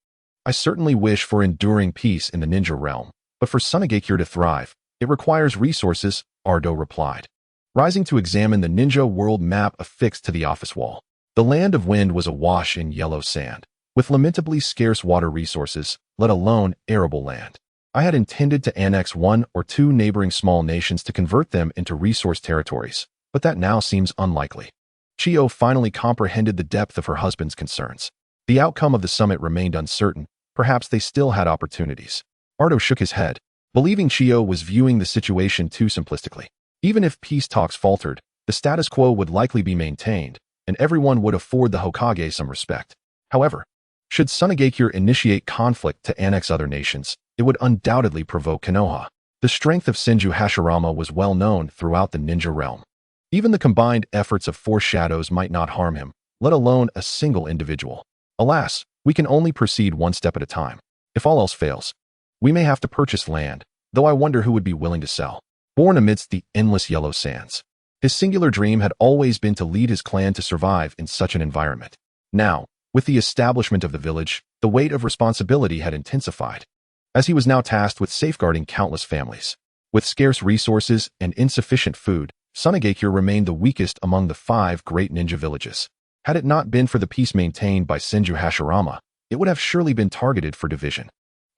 Speaker 1: "I certainly wish for enduring peace in the ninja realm, but for Sunagakure to thrive, it requires resources," Ardo replied, rising to examine the ninja world map affixed to the office wall. The land of wind was awash in yellow sand, with lamentably scarce water resources, let alone arable land. "I had intended to annex 1 or 2 neighboring small nations to convert them into resource territories, but that now seems unlikely." Chio finally comprehended the depth of her husband's concerns. The outcome of the summit remained uncertain. Perhaps they still had opportunities. Ardo shook his head, believing Chio was viewing the situation too simplistically. Even if peace talks faltered, the status quo would likely be maintained, and everyone would afford the Hokage some respect. However, should Sunagakure initiate conflict to annex other nations, it would undoubtedly provoke Konoha. The strength of Senju Hashirama was well known throughout the ninja realm. Even the combined efforts of 4 shadows might not harm him, let alone a single individual. Alas, we can only proceed one step at a time. If all else fails, we may have to purchase land, though I wonder who would be willing to sell. Born amidst the endless yellow sands, his singular dream had always been to lead his clan to survive in such an environment. Now, with the establishment of the village, the weight of responsibility had intensified, as he was now tasked with safeguarding countless families. With scarce resources and insufficient food, Sunagakure remained the weakest among the 5 great ninja villages. Had it not been for the peace maintained by Senju Hashirama, it would have surely been targeted for division.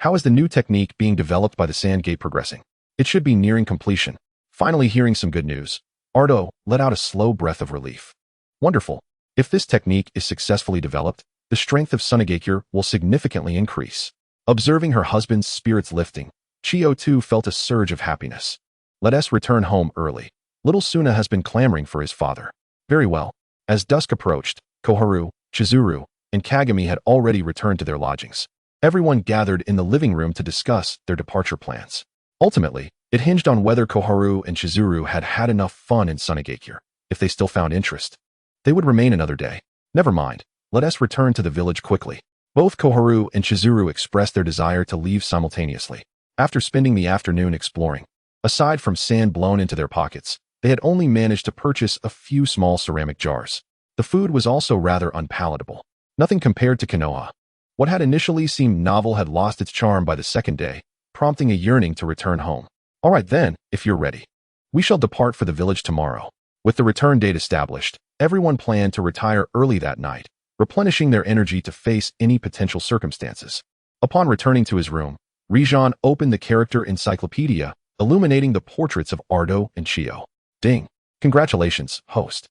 Speaker 1: How is the new technique being developed by the Sand Gate progressing? It should be nearing completion. Finally hearing some good news, Ardo let out a slow breath of relief. Wonderful. If this technique is successfully developed, the strength of Sunagakure will significantly increase. Observing her husband's spirits lifting, Chiyo too felt a surge of happiness. Let us return home early. Little Suna has been clamoring for his father. Very well. As dusk approached, Koharu, Chizuru, and Kagami had already returned to their lodgings. Everyone gathered in the living room to discuss their departure plans. Ultimately, it hinged on whether Koharu and Chizuru had had enough fun in Sunagakure. If they still found interest, they would remain another day. Never mind, let us return to the village quickly. Both Koharu and Chizuru expressed their desire to leave simultaneously. After spending the afternoon exploring, aside from sand blown into their pockets, they had only managed to purchase a few small ceramic jars. The food was also rather unpalatable. Nothing compared to Konoha. What had initially seemed novel had lost its charm by the second day, prompting a yearning to return home. All right then, if you're ready. We shall depart for the village tomorrow. With the return date established, everyone planned to retire early that night, replenishing their energy to face any potential circumstances. Upon returning to his room, Rijan opened the character encyclopedia, illuminating the portraits of Ardo and Chiyo. Ding. Congratulations, host.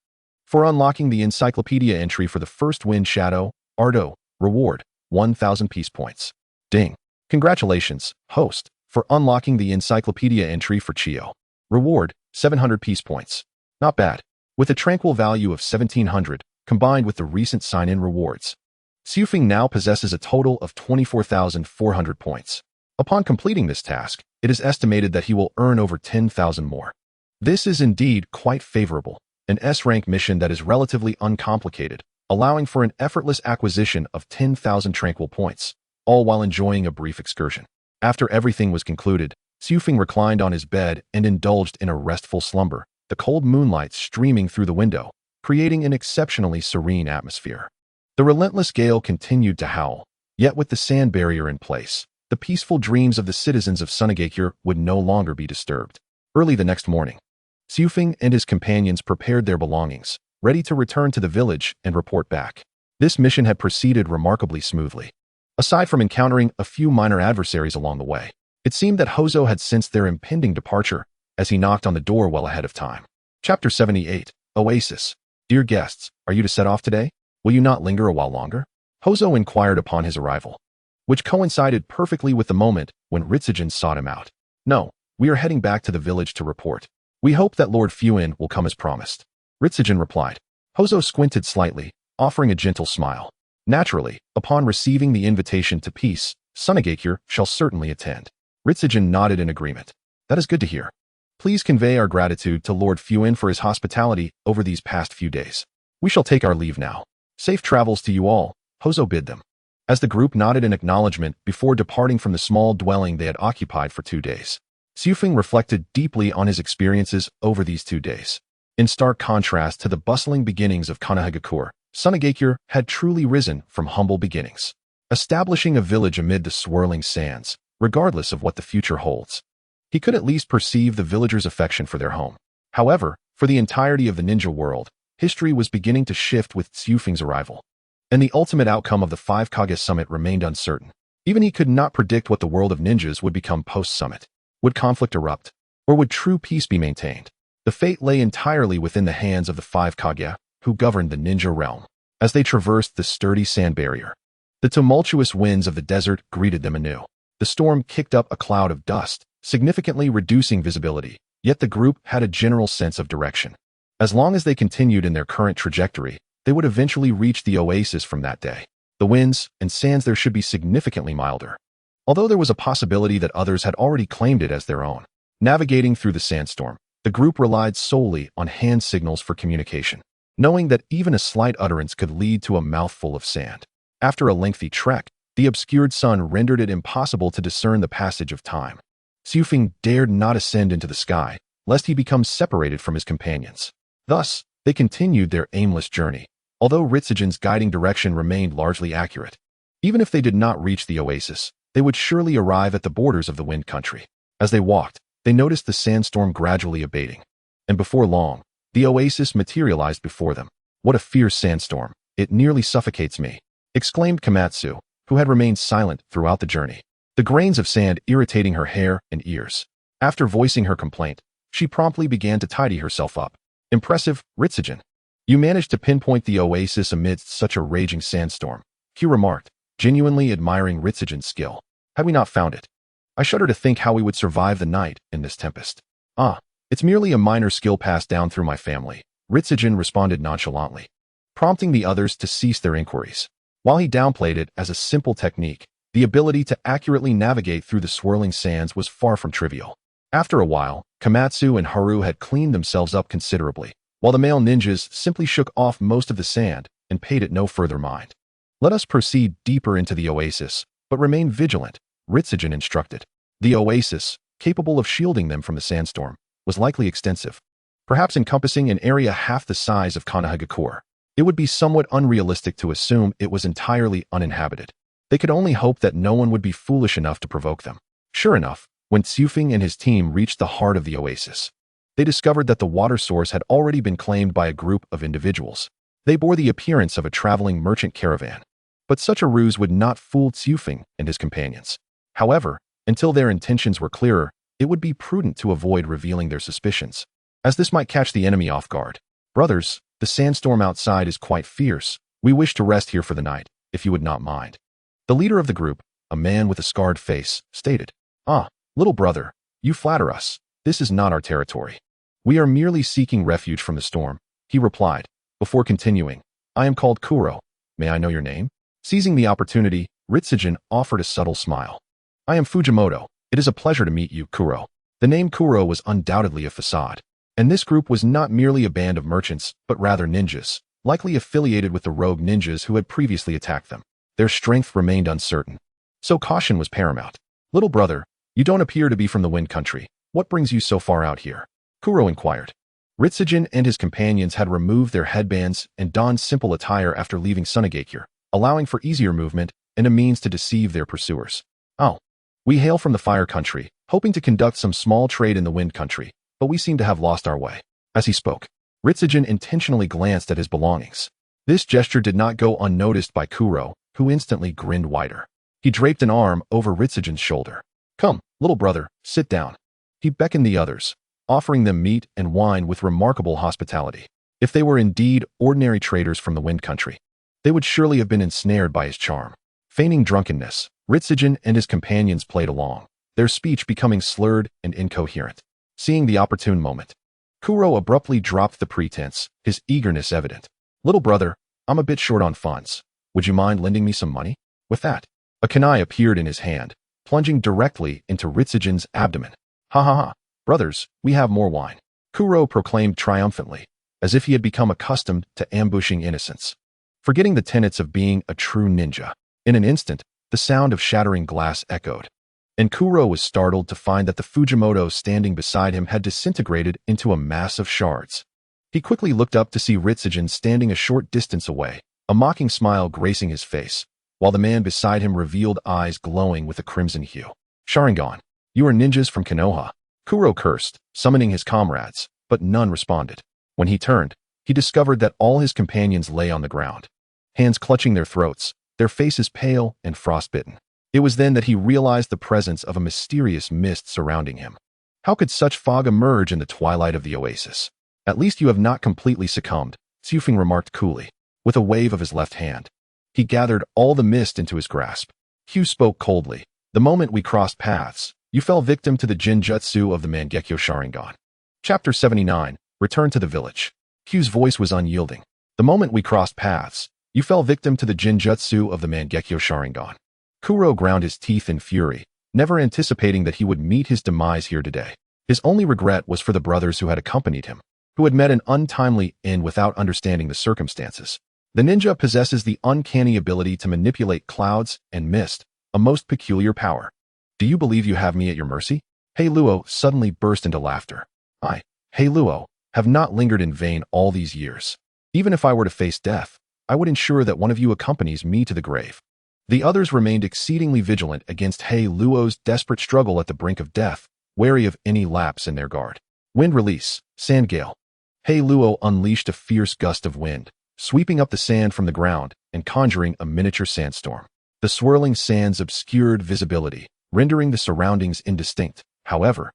Speaker 1: For unlocking the encyclopedia entry for the first wind shadow, Ardo, reward, 1,000 peace points. Ding. Congratulations, host, for unlocking the encyclopedia entry for Chiyo. Reward, 700 peace points. Not bad. With a tranquil value of 1,700, combined with the recent sign-in rewards, Xiufeng now possesses a total of 24,400 points. Upon completing this task, it is estimated that he will earn over 10,000 more. This is indeed quite favorable, an S-rank mission that is relatively uncomplicated, allowing for an effortless acquisition of 10,000 tranquil points, all while enjoying a brief excursion. After everything was concluded, Xiufeng reclined on his bed and indulged in a restful slumber, the cold moonlight streaming through the window, creating an exceptionally serene atmosphere. The relentless gale continued to howl, yet with the sand barrier in place, the peaceful dreams of the citizens of Sunagakure would no longer be disturbed. Early the next morning, Xiufeng and his companions prepared their belongings, ready to return to the village and report back. This mission had proceeded remarkably smoothly. Aside from encountering a few minor adversaries along the way, it seemed that Hozo had sensed their impending departure as he knocked on the door well ahead of time. Chapter 78, Oasis. Dear guests, are you to set off today? Will you not linger a while longer? Hozo inquired upon his arrival, which coincided perfectly with the moment when Ritsugen sought him out. No, we are heading back to the village to report. We hope that Lord Fuin will come as promised. Ritsugen replied. Hozo squinted slightly, offering a gentle smile. Naturally, upon receiving the invitation to peace, Sunagakure shall certainly attend. Ritsugen nodded in agreement. That is good to hear. Please convey our gratitude to Lord Fuin for his hospitality over these past few days. We shall take our leave now. Safe travels to you all, Hozo bid them. As the group nodded in acknowledgement before departing from the small dwelling they had occupied for 2 days, Xiufeng reflected deeply on his experiences over these 2 days. In stark contrast to the bustling beginnings of Konoha, Sunagakure had truly risen from humble beginnings, establishing a village amid the swirling sands, regardless of what the future holds. He could at least perceive the villagers' affection for their home. However, for the entirety of the ninja world, history was beginning to shift with Xiufeng's arrival, and the ultimate outcome of the 5 Kage Summit remained uncertain. Even he could not predict what the world of ninjas would become post-summit. Would conflict erupt, or would true peace be maintained? The fate lay entirely within the hands of the 5 Kage, who governed the ninja realm. As they traversed the sturdy sand barrier, the tumultuous winds of the desert greeted them anew. The storm kicked up a cloud of dust, significantly reducing visibility, yet the group had a general sense of direction. As long as they continued in their current trajectory, they would eventually reach the oasis from that day. The winds and sands there should be significantly milder, although there was a possibility that others had already claimed it as their own. Navigating through the sandstorm, the group relied solely on hand signals for communication, knowing that even a slight utterance could lead to a mouthful of sand. After a lengthy trek, the obscured sun rendered it impossible to discern the passage of time. Xiufeng dared not ascend into the sky, lest he become separated from his companions. Thus, they continued their aimless journey, although Ritsugen's guiding direction remained largely accurate. Even if they did not reach the oasis, they would surely arrive at the borders of the Wind Country. As they walked, they noticed the sandstorm gradually abating, and before long, the oasis materialized before them. What a fierce sandstorm! It nearly suffocates me, exclaimed Komatsu, who had remained silent throughout the journey, the grains of sand irritating her hair and ears. After voicing her complaint, she promptly began to tidy herself up. Impressive, Ritsugen. You managed to pinpoint the oasis amidst such a raging sandstorm, Hugh remarked, genuinely admiring Ritsugen's skill. Had we not found it, I shudder to think how we would survive the night in this tempest. Ah, it's merely a minor skill passed down through my family, Ritsugen responded nonchalantly, prompting the others to cease their inquiries. While he downplayed it as a simple technique, the ability to accurately navigate through the swirling sands was far from trivial. After a while, Komatsu and Haru had cleaned themselves up considerably, while the male ninjas simply shook off most of the sand and paid it no further mind. Let us proceed deeper into the oasis, but remain vigilant, Ritsugen instructed. The oasis, capable of shielding them from the sandstorm, was likely extensive, perhaps encompassing an area half the size of Konoha. It would be somewhat unrealistic to assume it was entirely uninhabited. They could only hope that no one would be foolish enough to provoke them. Sure enough, when Tsufing and his team reached the heart of the oasis, they discovered that the water source had already been claimed by a group of individuals. They bore the appearance of a traveling merchant caravan. But such a ruse would not fool Tsufing and his companions. However, until their intentions were clearer, it would be prudent to avoid revealing their suspicions, as this might catch the enemy off guard. Brothers, the sandstorm outside is quite fierce. We wish to rest here for the night, if you would not mind. The leader of the group, a man with a scarred face, stated. Ah, little brother, you flatter us. This is not our territory. We are merely seeking refuge from the storm, he replied, before continuing. I am called Kuro. May I know your name? Seizing the opportunity, Ritsugen offered a subtle smile. I am Fujimoto. It is a pleasure to meet you, Kuro. The name Kuro was undoubtedly a facade, and this group was not merely a band of merchants, but rather ninjas, likely affiliated with the rogue ninjas who had previously attacked them. Their strength remained uncertain, so caution was paramount. Little brother, you don't appear to be from the Wind Country. What brings you so far out here? Kuro inquired. Ritsugen and his companions had removed their headbands and donned simple attire after leaving Sunagakure, allowing for easier movement and a means to deceive their pursuers. Oh, we hail from the Fire Country, hoping to conduct some small trade in the Wind Country, but we seem to have lost our way. As he spoke, Ritsugen intentionally glanced at his belongings. This gesture did not go unnoticed by Kuro, who instantly grinned wider. He draped an arm over Ritsugen's shoulder. Come, little brother, sit down. He beckoned the others, offering them meat and wine with remarkable hospitality. If they were indeed ordinary traders from the Wind Country, they would surely have been ensnared by his charm. Feigning drunkenness, Ritsugen and his companions played along, their speech becoming slurred and incoherent. Seeing the opportune moment, Kuro abruptly dropped the pretense, his eagerness evident. Little brother, I'm a bit short on funds. Would you mind lending me some money? With that, a kunai appeared in his hand, plunging directly into Ritsugen's abdomen. Ha ha ha, brothers, we have more wine. Kuro proclaimed triumphantly, as if he had become accustomed to ambushing innocents. Forgetting the tenets of being a true ninja, in an instant, the sound of shattering glass echoed, and Kuro was startled to find that the Fujimoto standing beside him had disintegrated into a mass of shards. He quickly looked up to see Ritsugen standing a short distance away, a mocking smile gracing his face, while the man beside him revealed eyes glowing with a crimson hue. Sharingan, you are ninjas from Konoha. Kuro cursed, summoning his comrades, but none responded. When he turned, he discovered that all his companions lay on the ground, hands clutching their throats, their faces pale and frostbitten. It was then that he realized the presence of a mysterious mist surrounding him. How could such fog emerge in the twilight of the oasis? At least you have not completely succumbed, Tsufing remarked coolly, with a wave of his left hand. He gathered all the mist into his grasp. Hugh spoke coldly. The moment we crossed paths, you fell victim to the Jinjutsu of the Mangekyo Sharingan. Chapter 79, Return to the Village. Hugh's voice was unyielding. The moment we crossed paths, you fell victim to the Jinjutsu of the Mangekyo Sharingan. Kuro ground his teeth in fury, never anticipating that he would meet his demise here today. His only regret was for the brothers who had accompanied him, who had met an untimely end without understanding the circumstances. The ninja possesses the uncanny ability to manipulate clouds and mist, a most peculiar power. Do you believe you have me at your mercy? Heiluo suddenly burst into laughter. I, Heiluo, have not lingered in vain all these years. Even if I were to face death, I would ensure that one of you accompanies me to the grave. The others remained exceedingly vigilant against Heiluo's desperate struggle at the brink of death, wary of any lapse in their guard. Wind release, sand gale. Heiluo unleashed a fierce gust of wind, sweeping up the sand from the ground and conjuring a miniature sandstorm. The swirling sands obscured visibility, rendering the surroundings indistinct. However,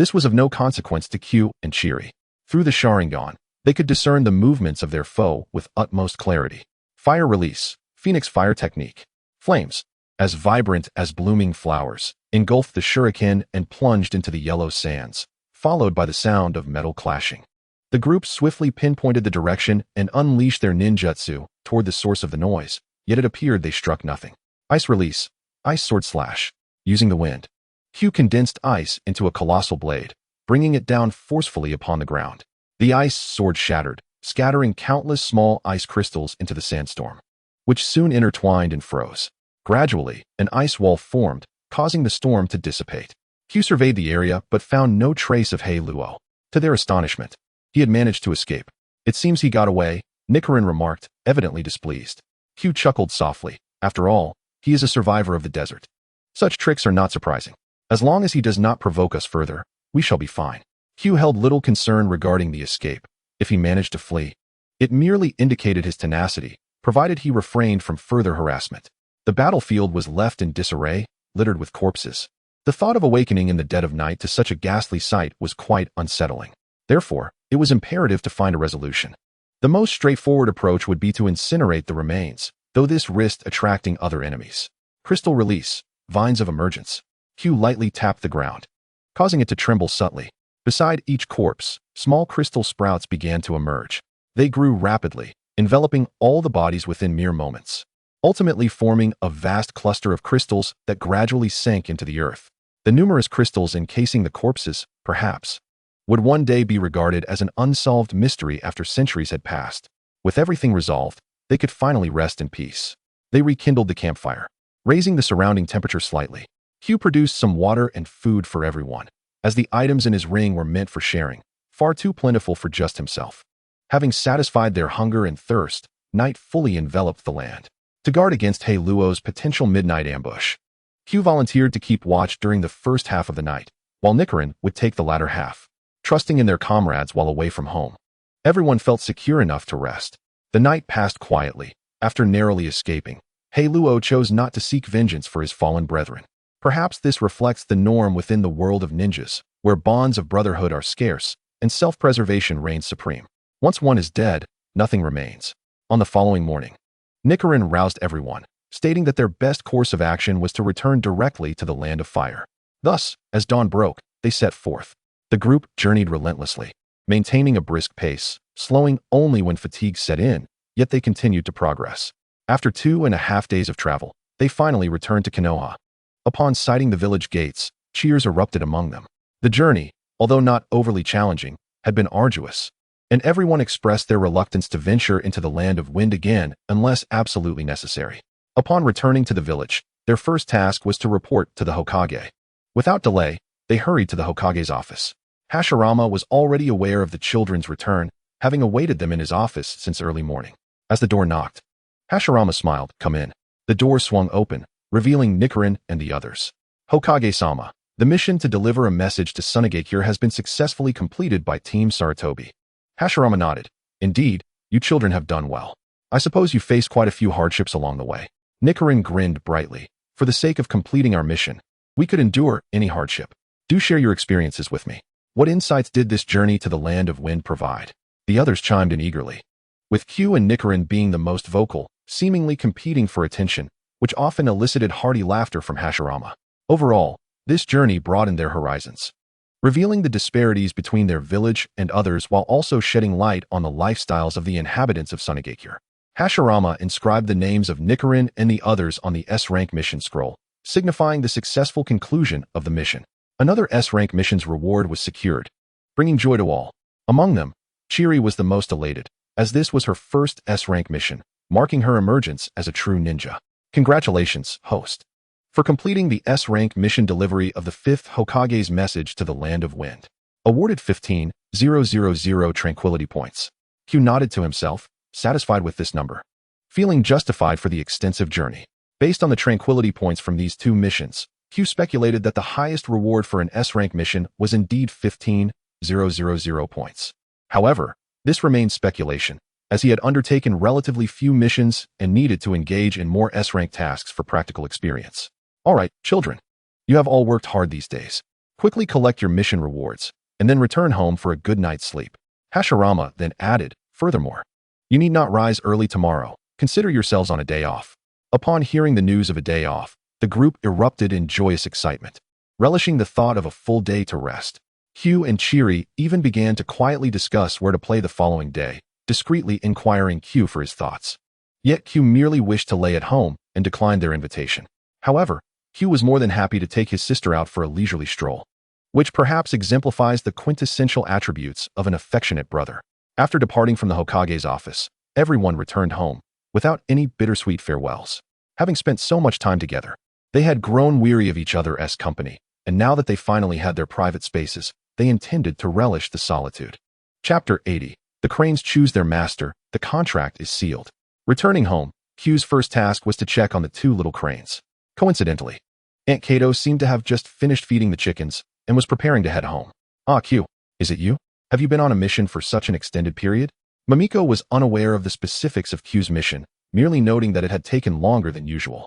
Speaker 1: This was of no consequence to Q and Chiri. Through the Sharingan, they could discern the movements of their foe with utmost clarity. Fire release, Phoenix fire technique. Flames, as vibrant as blooming flowers, engulfed the shuriken and plunged into the yellow sands, followed by the sound of metal clashing. The group swiftly pinpointed the direction and unleashed their ninjutsu toward the source of the noise, yet it appeared they struck nothing. Ice release, ice sword slash. Using the wind, Q condensed ice into a colossal blade, bringing it down forcefully upon the ground. The ice sword shattered, scattering countless small ice crystals into the sandstorm, which soon intertwined and froze. Gradually, an ice wall formed, causing the storm to dissipate. Q surveyed the area but found no trace of Hei Luo. To their astonishment, he had managed to escape. It seems he got away, Nichiren remarked, evidently displeased. Q chuckled softly. After all, he is a survivor of the desert. Such tricks are not surprising. As long as he does not provoke us further, we shall be fine. Q held little concern regarding the escape. If he managed to flee, it merely indicated his tenacity, provided he refrained from further harassment. The battlefield was left in disarray, littered with corpses. The thought of awakening in the dead of night to such a ghastly sight was quite unsettling. Therefore, it was imperative to find a resolution. The most straightforward approach would be to incinerate the remains, though this risked attracting other enemies. Crystal release, vines of emergence. Q lightly tapped the ground, causing it to tremble subtly. Beside each corpse, small crystal sprouts began to emerge. They grew rapidly, enveloping all the bodies within mere moments, ultimately forming a vast cluster of crystals that gradually sank into the earth. The numerous crystals encasing the corpses, perhaps, would one day be regarded as an unsolved mystery after centuries had passed. With everything resolved, they could finally rest in peace. They rekindled the campfire, raising the surrounding temperature slightly. Q produced some water and food for everyone, as the items in his ring were meant for sharing, far too plentiful for just himself. Having satisfied their hunger and thirst, night fully enveloped the land. To guard against Hei Luo's potential midnight ambush, Q volunteered to keep watch during the first half of the night, while Nichiren would take the latter half, trusting in their comrades while away from home. Everyone felt secure enough to rest. The night passed quietly. After narrowly escaping, Hei Luo chose not to seek vengeance for his fallen brethren. Perhaps this reflects the norm within the world of ninjas, where bonds of brotherhood are scarce and self-preservation reigns supreme. Once one is dead, nothing remains. On the following morning, Nichiren roused everyone, stating that their best course of action was to return directly to the land of fire. Thus, as dawn broke, they set forth. The group journeyed relentlessly, maintaining a brisk pace, slowing only when fatigue set in, yet they continued to progress. After 2.5 days of travel, they finally returned to Konoha. Upon sighting the village gates, cheers erupted among them. The journey, although not overly challenging, had been arduous, and everyone expressed their reluctance to venture into the land of wind again unless absolutely necessary. Upon returning to the village, their first task was to report to the Hokage. Without delay, they hurried to the Hokage's office. Hashirama was already aware of the children's return, having awaited them in his office since early morning. As the door knocked, Hashirama smiled. "Come in." The door swung open, revealing Nichiren and the others. "Hokage-sama, the mission to deliver a message to Sunagakure has been successfully completed by Team Saratobi." Hashirama nodded. "Indeed, you children have done well. I suppose you faced quite a few hardships along the way." Nichiren grinned brightly. "For the sake of completing our mission, we could endure any hardship. Do share your experiences with me. What insights did this journey to the land of wind provide?" The others chimed in eagerly, with Q and Nichiren being the most vocal, seemingly competing for attention, which often elicited hearty laughter from Hashirama. Overall, this journey broadened their horizons, revealing the disparities between their village and others while also shedding light on the lifestyles of the inhabitants of Sunagakure. Hashirama inscribed the names of Nichiren and the others on the S-rank mission scroll, signifying the successful conclusion of the mission. Another S-rank mission's reward was secured, bringing joy to all. Among them, Chiri was the most elated, as this was her first S-rank mission, marking her emergence as a true ninja. "Congratulations, host, for completing the S-rank mission delivery of the 5th Hokage's message to the land of wind. Awarded 15,000 tranquility points." Q nodded to himself, satisfied with this number, feeling justified for the extensive journey. Based on the tranquility points from these two missions, Q speculated that the highest reward for an S-rank mission was indeed 15,000 points. However, this remained speculation, as he had undertaken relatively few missions and needed to engage in more S-rank tasks for practical experience. "All right, children. You have all worked hard these days. Quickly collect your mission rewards, and then return home for a good night's sleep. Hashirama then added, furthermore, you need not rise early tomorrow. Consider yourselves on a day off. Upon hearing the news of a day off, the group erupted in joyous excitement, relishing the thought of a full day to rest. Hugh and Chiri even began to quietly discuss where to play the following day, discreetly inquiring Q for his thoughts. Yet Q merely wished to lay at home and declined their invitation. However, Q was more than happy to take his sister out for a leisurely stroll, which perhaps exemplifies the quintessential attributes of an affectionate brother. After departing from the Hokage's office, everyone returned home, without any bittersweet farewells. Having spent so much time together, they had grown weary of each other's company, and now that they finally had their private spaces, they intended to relish the solitude. Chapter 80. The Cranes choose their master. The contract is sealed. Returning home, Q's first task was to check on the two little cranes. Coincidentally, Aunt Kato seemed to have just finished feeding the chickens and was preparing to head home. Ah, Q, is it you? Have you been on a mission for such an extended period? Mamiko was unaware of the specifics of Q's mission, merely noting that it had taken longer than usual.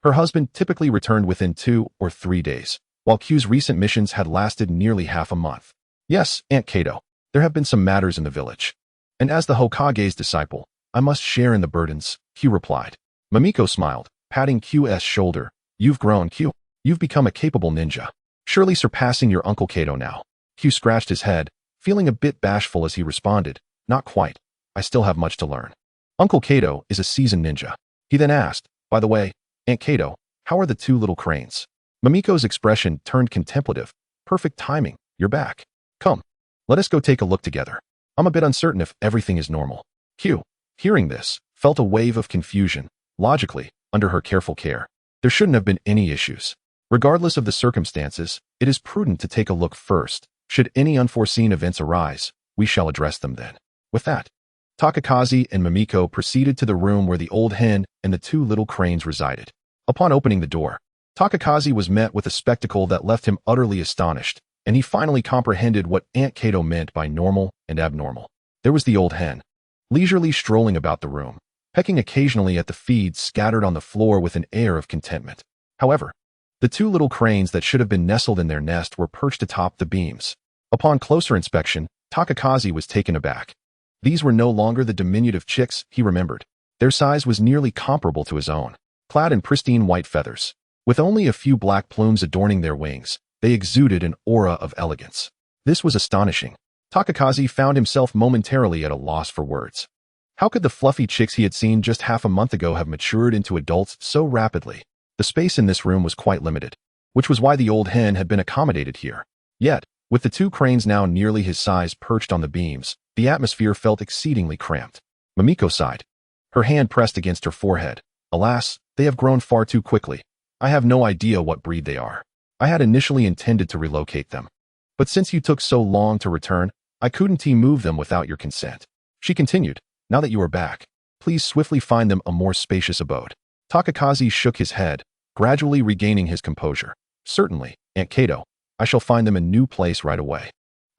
Speaker 1: Her husband typically returned within 2 or 3 days, while Q's recent missions had lasted nearly half a month. Yes, Aunt Kato, there have been some matters in the village. And as the Hokage's disciple, I must share in the burdens, Q replied. Mamiko smiled, patting Q's shoulder. You've grown, Q. You've become a capable ninja, surely surpassing your Uncle Kato now. Q scratched his head, feeling a bit bashful as he responded, not quite. I still have much to learn. Uncle Kato is a seasoned ninja. He then asked, by the way, Aunt Kato, how are the two little cranes? Mamiko's expression turned contemplative. Perfect timing, you're back. Come, let us go take a look together. I'm a bit uncertain if everything is normal. Q, hearing this, felt a wave of confusion. Logically, under her careful care, there shouldn't have been any issues. Regardless of the circumstances, it is prudent to take a look first. Should any unforeseen events arise, we shall address them then. With that, Takakaze and Mamiko proceeded to the room where the old hen and the two little cranes resided. Upon opening the door, Takakaze was met with a spectacle that left him utterly astonished, and he finally comprehended what Aunt Kato meant by normal and abnormal. There was the old hen, leisurely strolling about the room, pecking occasionally at the feed scattered on the floor with an air of contentment. However, the two little cranes that should have been nestled in their nest were perched atop the beams. Upon closer inspection, Takakaze was taken aback. These were no longer the diminutive chicks he remembered. Their size was nearly comparable to his own, clad in pristine white feathers. With only a few black plumes adorning their wings, they exuded an aura of elegance. This was astonishing. Takakaze found himself momentarily at a loss for words. How could the fluffy chicks he had seen just half a month ago have matured into adults so rapidly? The space in this room was quite limited, which was why the old hen had been accommodated here. Yet, with the two cranes now nearly his size perched on the beams, the atmosphere felt exceedingly cramped. Mamiko sighed, her hand pressed against her forehead. Alas, they have grown far too quickly. I have no idea what breed they are. I had initially intended to relocate them, but since you took so long to return, I couldn't move them without your consent. She continued, now that you are back, please swiftly find them a more spacious abode. Takakaze shook his head, gradually regaining his composure. Certainly, Aunt Kato, I shall find them a new place right away.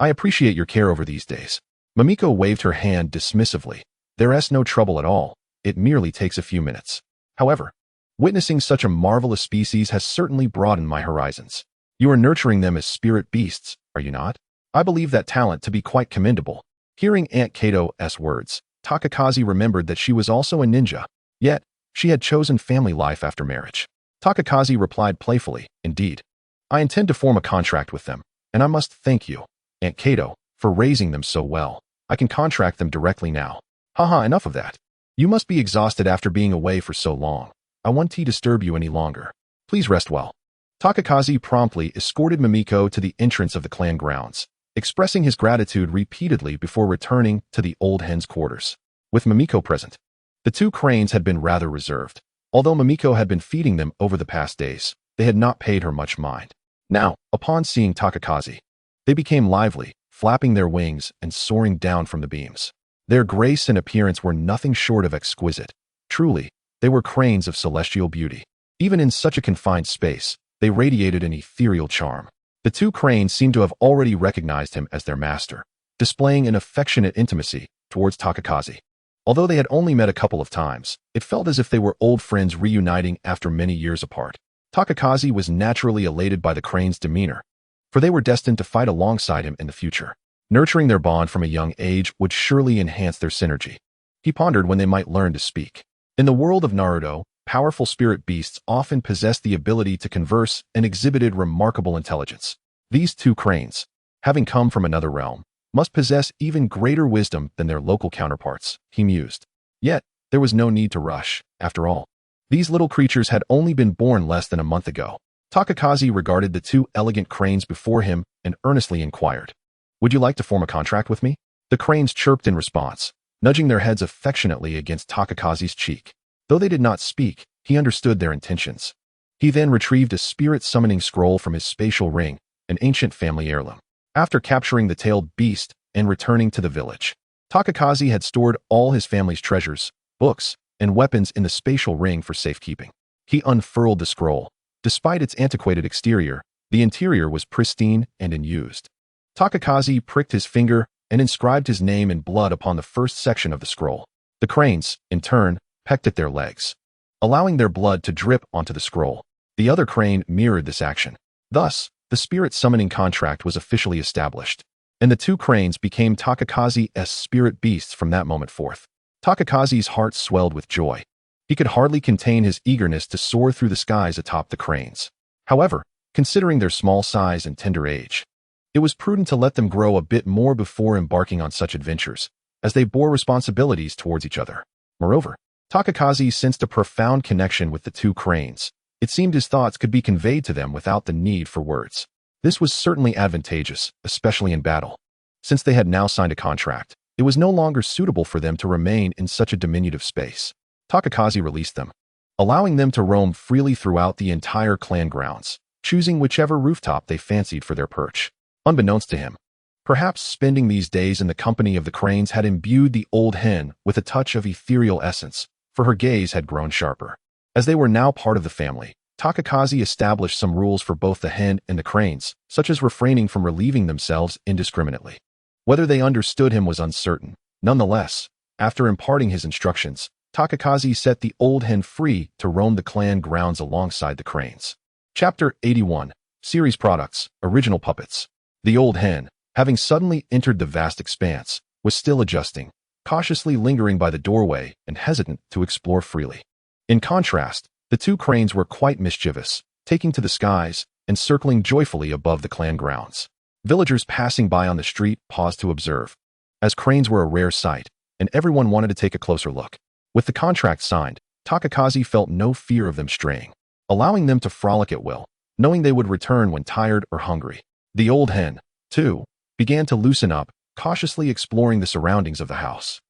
Speaker 1: I appreciate your care over these days. Mamiko waved her hand dismissively. There's no trouble at all. It merely takes a few minutes. However, witnessing such a marvelous species has certainly broadened my horizons. You are nurturing them as spirit beasts, are you not? I believe that talent to be quite commendable. Hearing Aunt Kato's words, Takakaze remembered that she was also a ninja, yet she had chosen family life after marriage. Takakaze replied playfully, indeed. I intend to form a contract with them, and I must thank you, Aunt Kato, for raising them so well. I can contract them directly now. Haha, enough of that. You must be exhausted after being away for so long. I won't disturb you any longer. Please rest well. Takakaze promptly escorted Mamiko to the entrance of the clan grounds, expressing his gratitude repeatedly before returning to the old hen's quarters. With Mamiko present, the two cranes had been rather reserved. Although Mamiko had been feeding them over the past days, they had not paid her much mind. Now, upon seeing Takakaze, they became lively, flapping their wings and soaring down from the beams. Their grace and appearance were nothing short of exquisite. Truly, they were cranes of celestial beauty. Even in such a confined space, they radiated an ethereal charm. The two cranes seemed to have already recognized him as their master, displaying an affectionate intimacy towards Takakaze. Although they had only met a couple of times, it felt as if they were old friends reuniting after many years apart. Takakaze was naturally elated by the crane's demeanor. for they were destined to fight alongside him in the future. Nurturing their bond from a young age would surely enhance their synergy. He pondered when they might learn to speak. In the world of Naruto, powerful spirit beasts often possessed the ability to converse and exhibited remarkable intelligence. These two cranes, having come from another realm, must possess even greater wisdom than their local counterparts, he mused. Yet, there was no need to rush, after all. These little creatures had only been born less than a month ago. Takakaze regarded the two elegant cranes before him and earnestly inquired, "Would you like to form a contract with me?" The cranes chirped in response, nudging their heads affectionately against Takakaze's cheek. Though they did not speak, he understood their intentions. He then retrieved a spirit summoning scroll from his spatial ring, an ancient family heirloom. After capturing the tailed beast and returning to the village, Takakaze had stored all his family's treasures, books, and weapons in the spatial ring for safekeeping. He unfurled the scroll. Despite its antiquated exterior, the interior was pristine and unused. Takakaze pricked his finger and inscribed his name in blood upon the first section of the scroll. The cranes, in turn, pecked at their legs, allowing their blood to drip onto the scroll. The other crane mirrored this action. Thus, the spirit summoning contract was officially established, and the two cranes became Takakaze's spirit beasts from that moment forth. Takakaze's heart swelled with joy. He could hardly contain his eagerness to soar through the skies atop the cranes. However, considering their small size and tender age, it was prudent to let them grow a bit more before embarking on such adventures, as they bore responsibilities towards each other. Moreover, Takakaze sensed a profound connection with the two cranes. It seemed his thoughts could be conveyed to them without the need for words. This was certainly advantageous, especially in battle. Since they had now signed a contract, it was no longer suitable for them to remain in such a diminutive space. Takakaze released them, allowing them to roam freely throughout the entire clan grounds, choosing whichever rooftop they fancied for their perch. Unbeknownst to him, perhaps spending these days in the company of the cranes had imbued the old hen with a touch of ethereal essence, for her gaze had grown sharper. As they were now part of the family, Takakaze established some rules for both the hen and the cranes, such as refraining from relieving themselves indiscriminately. Whether they understood him was uncertain. Nonetheless, after imparting his instructions, Takakaze set the old hen free to roam the clan grounds alongside the cranes. Chapter 81. Series Products, Original Puppets. The old hen, having suddenly entered the vast expanse, was still adjusting, cautiously lingering by the doorway and hesitant to explore freely. In contrast, the two cranes were quite mischievous, taking to the skies and circling joyfully above the clan grounds. Villagers passing by on the street paused to observe, as cranes were a rare sight, and everyone wanted to take a closer look. With the contract signed, Takakaze felt no fear of them straying, allowing them to frolic at will, knowing they would return when tired or hungry. The old hen, too, began to loosen up, cautiously exploring the surroundings of the house.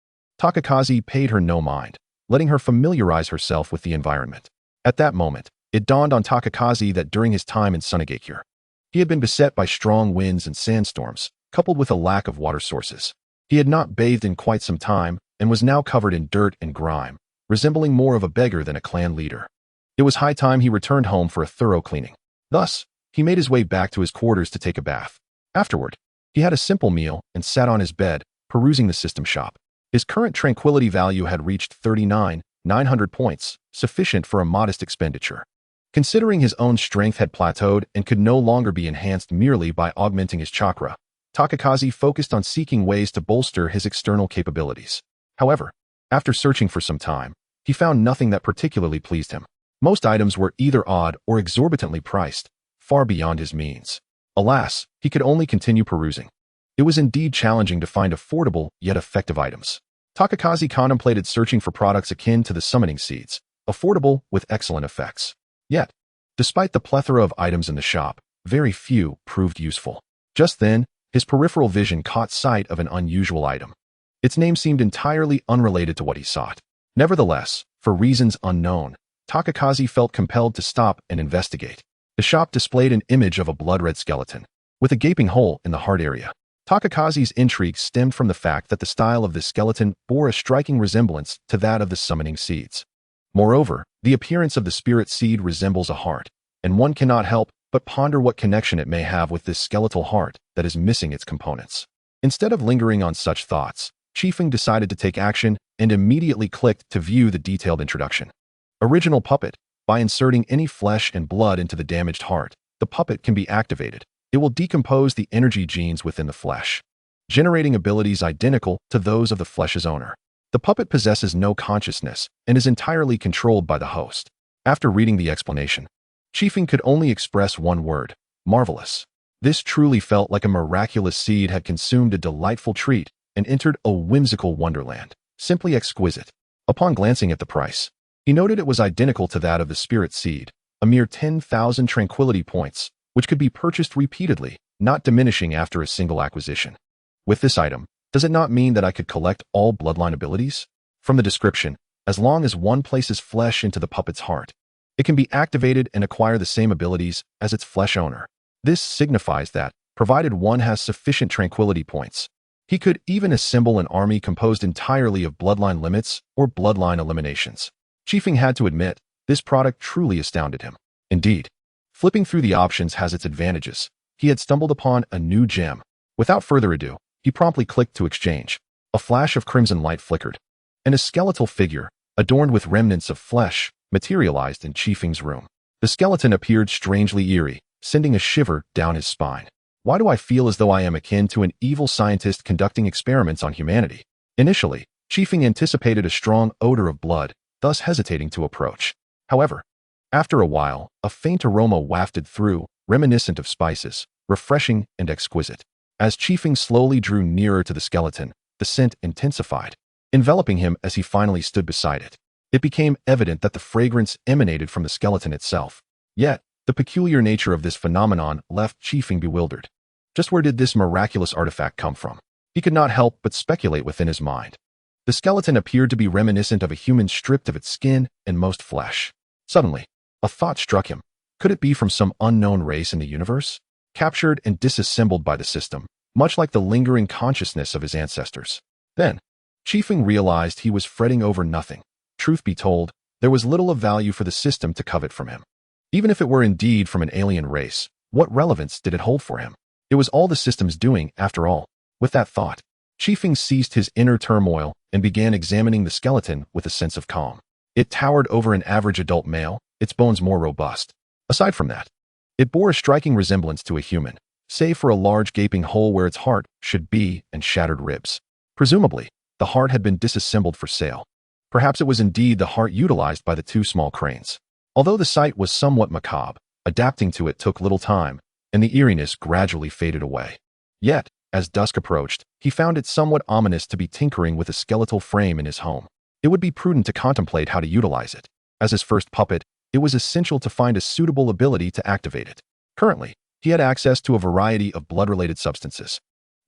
Speaker 1: Takakaze paid her no mind, letting her familiarize herself with the environment. At that moment, it dawned on Takakaze that during his time in Sunagakure, he had been beset by strong winds and sandstorms, coupled with a lack of water sources. He had not bathed in quite some time and was now covered in dirt and grime, resembling more of a beggar than a clan leader. It was high time he returned home for a thorough cleaning. Thus, he made his way back to his quarters to take a bath. Afterward, he had a simple meal and sat on his bed, perusing the system shop. His current tranquility value had reached 39,900 points, sufficient for a modest expenditure. Considering his own strength had plateaued and could no longer be enhanced merely by augmenting his chakra, Takakaze focused on seeking ways to bolster his external capabilities. However, after searching for some time, he found nothing that particularly pleased him. Most items were either odd or exorbitantly priced, far beyond his means. Alas, he could only continue perusing. It was indeed challenging to find affordable yet effective items. Takakaze contemplated searching for products akin to the summoning seeds, affordable with excellent effects. Yet, despite the plethora of items in the shop, very few proved useful. Just then, his peripheral vision caught sight of an unusual item. Its name seemed entirely unrelated to what he sought. Nevertheless, for reasons unknown, Takakaze felt compelled to stop and investigate. The shop displayed an image of a blood-red skeleton, with a gaping hole in the heart area. Takakaze's intrigue stemmed from the fact that the style of this skeleton bore a striking resemblance to that of the summoning seeds. Moreover, the appearance of the spirit seed resembles a heart, and one cannot help but ponder what connection it may have with this skeletal heart that is missing its components. Instead of lingering on such thoughts, Chiefing decided to take action and immediately clicked to view the detailed introduction. Original puppet. By inserting any flesh and blood into the damaged heart, the puppet can be activated. it will decompose the energy genes within the flesh, generating abilities identical to those of the flesh's owner. The puppet possesses no consciousness and is entirely controlled by the host. After reading the explanation, Chiefing could only express one word: marvelous. This truly felt like a miraculous seed had consumed a delightful treat and entered a whimsical wonderland. Simply exquisite. Upon glancing at the price, he noted it was identical to that of the spirit seed, a mere 10,000 tranquility points, which could be purchased repeatedly, not diminishing after a single acquisition. With this item, does it not mean that I could collect all bloodline abilities? From the description, as long as one places flesh into the puppet's heart, it can be activated and acquire the same abilities as its flesh owner. This signifies that, provided one has sufficient tranquility points, he could even assemble an army composed entirely of bloodline limits or bloodline eliminations. Chiefing had to admit, this product truly astounded him. Indeed, flipping through the options has its advantages. He had stumbled upon a new gem. Without further ado, he promptly clicked to exchange. A flash of crimson light flickered, and a skeletal figure, adorned with remnants of flesh, materialized in Chiefing's room. The skeleton appeared strangely eerie, sending a shiver down his spine. Why do I feel as though I am akin to an evil scientist conducting experiments on humanity? Initially, Chiefing anticipated a strong odor of blood, thus hesitating to approach. However, after a while, a faint aroma wafted through, reminiscent of spices, refreshing and exquisite. As Chiefing slowly drew nearer to the skeleton, the scent intensified, enveloping him as he finally stood beside it. It became evident that the fragrance emanated from the skeleton itself. Yet, the peculiar nature of this phenomenon left Chiefing bewildered. Just where did this miraculous artifact come from? He could not help but speculate within his mind. The skeleton appeared to be reminiscent of a human stripped of its skin and most flesh. Suddenly, a thought struck him. Could it be from some unknown race in the universe? Captured and disassembled by the system, much like the lingering consciousness of his ancestors. Then, Chiefing realized he was fretting over nothing. Truth be told, there was little of value for the system to covet from him. Even if it were indeed from an alien race, what relevance did it hold for him? It was all the system's doing, after all. With that thought, Chiefing ceased his inner turmoil and began examining the skeleton with a sense of calm. It towered over an average adult male, its bones more robust. Aside from that, it bore a striking resemblance to a human, save for a large gaping hole where its heart should be and shattered ribs. Presumably, the heart had been disassembled for sale. Perhaps it was indeed the heart utilized by the two small cranes. Although the sight was somewhat macabre, adapting to it took little time, and the eeriness gradually faded away. Yet, as dusk approached, he found it somewhat ominous to be tinkering with a skeletal frame in his home. It would be prudent to contemplate how to utilize it. As his first puppet, it was essential to find a suitable ability to activate it. Currently, he had access to a variety of blood-related substances.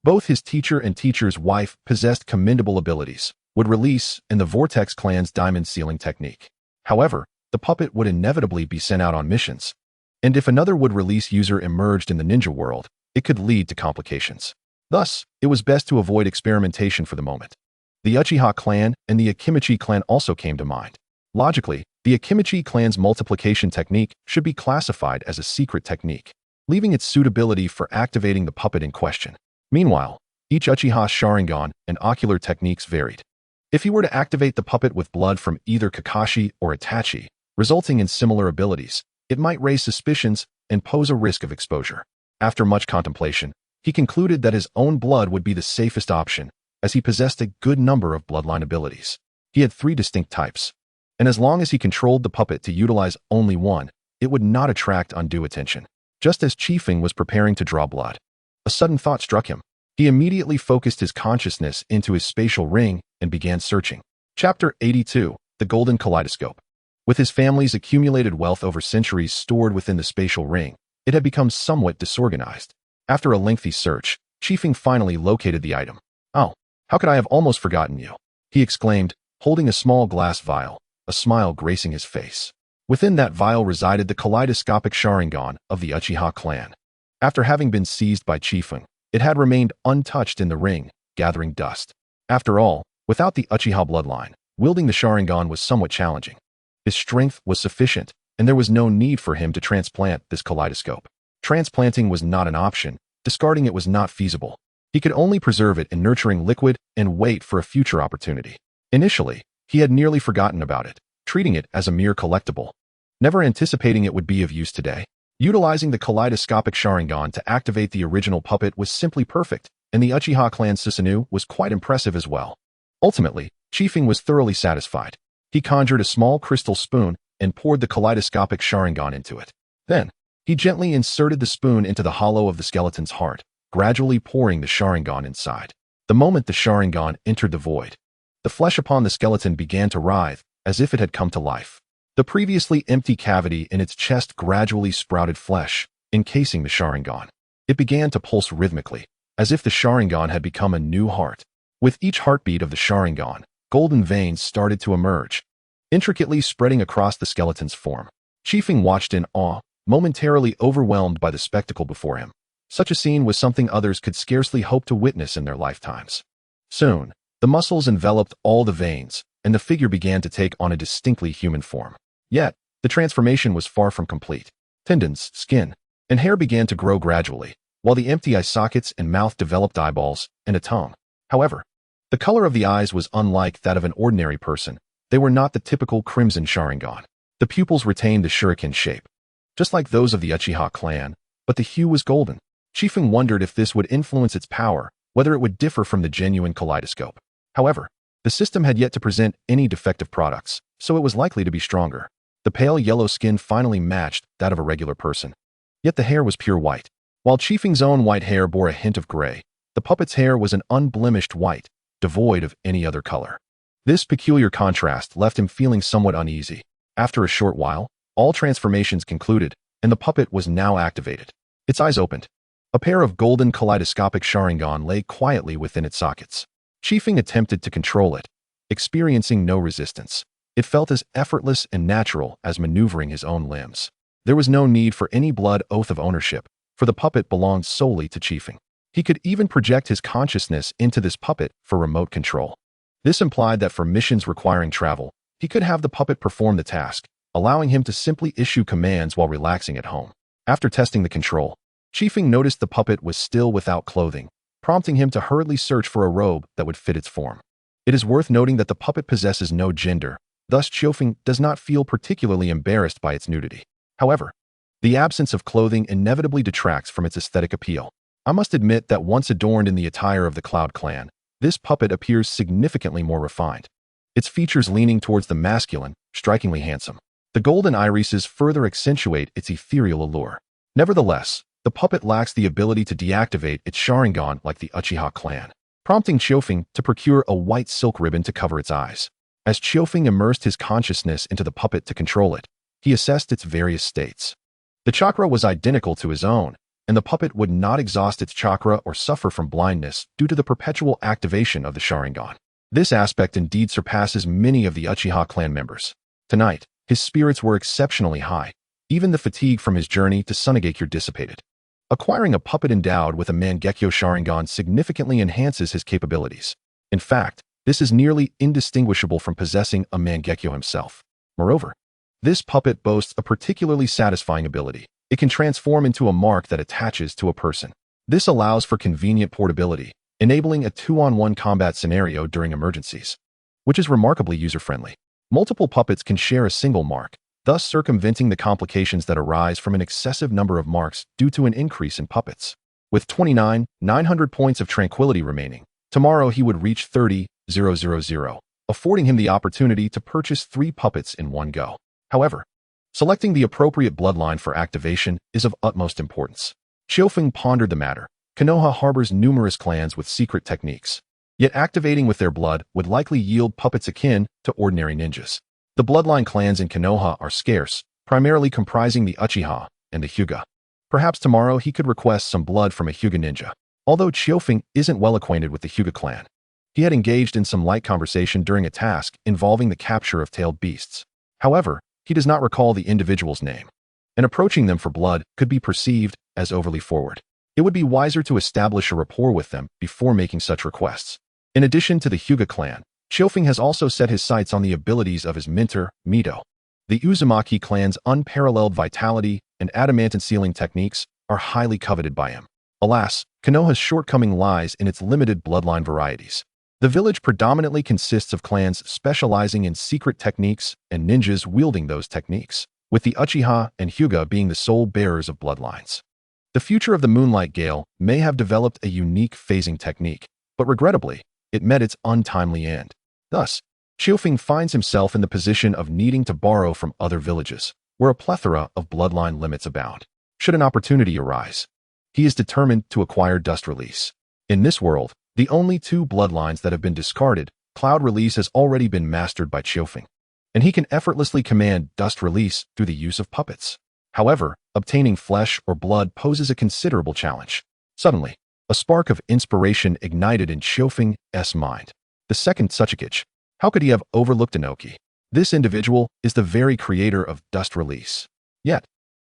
Speaker 1: Both his teacher and teacher's wife possessed commendable abilities, would release in the Vortex clan's diamond sealing technique. However, the puppet would inevitably be sent out on missions, and if another would-release user emerged in the ninja world, it could lead to complications. Thus, it was best to avoid experimentation for the moment. The Uchiha clan and the Akimichi clan also came to mind. Logically, the Akimichi clan's multiplication technique should be classified as a secret technique, leaving its suitability for activating the puppet in question. Meanwhile, each Uchiha's Sharingan and ocular techniques varied. If he were to activate the puppet with blood from either Kakashi or Itachi, resulting in similar abilities, it might raise suspicions and pose a risk of exposure. After much contemplation, he concluded that his own blood would be the safest option, as he possessed a good number of bloodline abilities. He had 3 distinct types, and as long as he controlled the puppet to utilize only one, it would not attract undue attention. Just as Chiefing was preparing to draw blood, a sudden thought struck him. He immediately focused his consciousness into his spatial ring and began searching. Chapter 82, The Golden Kaleidoscope. With his family's accumulated wealth over centuries stored within the spatial ring, it had become somewhat disorganized. After a lengthy search, Chiefing finally located the item. "Oh, how could I have almost forgotten you?" he exclaimed, holding a small glass vial, a smile gracing his face. Within that vial resided the kaleidoscopic Sharingan of the Uchiha clan. After having been seized by Chiefing, it had remained untouched in the ring, gathering dust. After all, without the Uchiha bloodline, wielding the Sharingan was somewhat challenging. His strength was sufficient, and there was no need for him to transplant this kaleidoscope. Transplanting was not an option, discarding it was not feasible. He could only preserve it in nurturing liquid and wait for a future opportunity. Initially, he had nearly forgotten about it, treating it as a mere collectible, never anticipating it would be of use today. Utilizing the kaleidoscopic Sharingan to activate the original puppet was simply perfect, and the Uchiha clan's Susanoo was quite impressive as well. Ultimately, Chiefing was thoroughly satisfied. He conjured a small crystal spoon and poured the kaleidoscopic Sharingan into it. Then, he gently inserted the spoon into the hollow of the skeleton's heart, gradually pouring the Sharingan inside. The moment the Sharingan entered the void, the flesh upon the skeleton began to writhe, as if it had come to life. The previously empty cavity in its chest gradually sprouted flesh, encasing the Sharingan. It began to pulse rhythmically, as if the Sharingan had become a new heart. With each heartbeat of the Sharingan, golden veins started to emerge, intricately spreading across the skeleton's form. Chiefing watched in awe, momentarily overwhelmed by the spectacle before him. Such a scene was something others could scarcely hope to witness in their lifetimes. Soon, the muscles enveloped all the veins, and the figure began to take on a distinctly human form. Yet, the transformation was far from complete. Tendons, skin, and hair began to grow gradually, while the empty eye sockets and mouth developed eyeballs and a tongue. However, the color of the eyes was unlike that of an ordinary person. They were not the typical crimson Sharingan. The pupils retained the shuriken shape, just like those of the Uchiha clan, but the hue was golden. Chiefing wondered if this would influence its power, whether it would differ from the genuine kaleidoscope. However, the system had yet to present any defective products, so it was likely to be stronger. The pale yellow skin finally matched that of a regular person. Yet the hair was pure white. While Chiefing's own white hair bore a hint of gray, the puppet's hair was an unblemished white, devoid of any other color. This peculiar contrast left him feeling somewhat uneasy. After a short while, all transformations concluded, and the puppet was now activated. Its eyes opened. A pair of golden kaleidoscopic Sharingan lay quietly within its sockets. Chiefing attempted to control it, experiencing no resistance. It felt as effortless and natural as maneuvering his own limbs. There was no need for any blood oath of ownership, for the puppet belonged solely to Chiefing. He could even project his consciousness into this puppet for remote control. This implied that for missions requiring travel, he could have the puppet perform the task, allowing him to simply issue commands while relaxing at home. After testing the control, Chiefing noticed the puppet was still without clothing, prompting him to hurriedly search for a robe that would fit its form. It is worth noting that the puppet possesses no gender, thus Chiefing does not feel particularly embarrassed by its nudity. However, the absence of clothing inevitably detracts from its aesthetic appeal. I must admit that once adorned in the attire of the Cloud Clan, this puppet appears significantly more refined. Its features leaning towards the masculine, strikingly handsome. The golden irises further accentuate its ethereal allure. Nevertheless, the puppet lacks the ability to deactivate its Sharingan like the Uchiha clan, prompting Chiofing to procure a white silk ribbon to cover its eyes. As Chiofing immersed his consciousness into the puppet to control it, he assessed its various states. The chakra was identical to his own, and the puppet would not exhaust its chakra or suffer from blindness due to the perpetual activation of the Sharingan. This aspect indeed surpasses many of the Uchiha clan members. Tonight, his spirits were exceptionally high. Even the fatigue from his journey to Sunagakure dissipated. Acquiring a puppet endowed with a Mangekyo Sharingan significantly enhances his capabilities. In fact, this is nearly indistinguishable from possessing a Mangekyo himself. Moreover, this puppet boasts a particularly satisfying ability. It can transform into a mark that attaches to a person. This allows for convenient portability, enabling a 2-on-1 combat scenario during emergencies, which is remarkably user-friendly. Multiple puppets can share a single mark, thus circumventing the complications that arise from an excessive number of marks due to an increase in puppets. With 29,900 points of tranquility remaining, tomorrow he would reach 30,000, affording him the opportunity to purchase 3 puppets in one go. However, selecting the appropriate bloodline for activation is of utmost importance. Chiofeng pondered the matter. Konoha harbors numerous clans with secret techniques, yet activating with their blood would likely yield puppets akin to ordinary ninjas. The bloodline clans in Konoha are scarce, primarily comprising the Uchiha and the Hyuga. Perhaps tomorrow he could request some blood from a Hyuga ninja. Although Chiofeng isn't well acquainted with the Hyuga clan, he had engaged in some light conversation during a task involving the capture of tailed beasts. However, he does not recall the individual's name, and approaching them for blood could be perceived as overly forward. It would be wiser to establish a rapport with them before making such requests. In addition to the Hyuga clan, Chiofeng has also set his sights on the abilities of his mentor, Mito. The Uzumaki clan's unparalleled vitality and adamantine sealing techniques are highly coveted by him. Alas, Konoha's shortcoming lies in its limited bloodline varieties. The village predominantly consists of clans specializing in secret techniques and ninjas wielding those techniques. with the Uchiha and Hyuga being the sole bearers of bloodlines. The future of the Moonlight Gale may have developed a unique phasing technique, but regrettably, it met its untimely end. Thus, Qiufeng finds himself in the position of needing to borrow from other villages, where a plethora of bloodline limits abound. Should an opportunity arise, he is determined to acquire Dust Release. In this world, the only two bloodlines that have been discarded, Cloud Release has already been mastered by Qiufeng, and he can effortlessly command Dust Release through the use of puppets. However, obtaining flesh or blood poses a considerable challenge. Suddenly, a spark of inspiration ignited in Qiufeng's mind. The second Tsuchikage. How could he have overlooked Inoki? This individual is the very creator of Dust Release. Yet,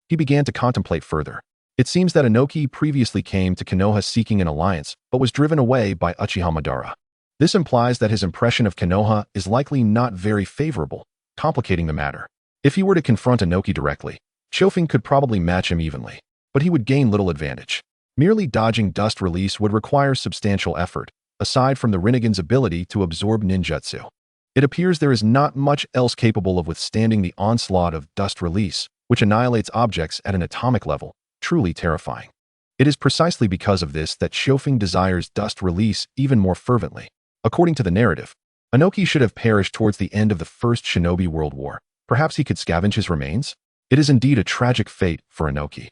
Speaker 1: he began to contemplate further. It seems that Inoki previously came to Konoha seeking an alliance, but was driven away by Uchiha Madara. This implies that his impression of Konoha is likely not very favorable, complicating the matter. If he were to confront Inoki directly, Qiufeng could probably match him evenly, but he would gain little advantage. Merely dodging Dust Release would require substantial effort, aside from the Rinnegan's ability to absorb ninjutsu. It appears there is not much else capable of withstanding the onslaught of Dust Release, which annihilates objects at an atomic level, truly terrifying. It is precisely because of this that Qiufeng desires Dust Release even more fervently. According to the narrative, Inoki should have perished towards the end of the First Shinobi World War. Perhaps he could scavenge his remains? It is indeed a tragic fate for Inoki,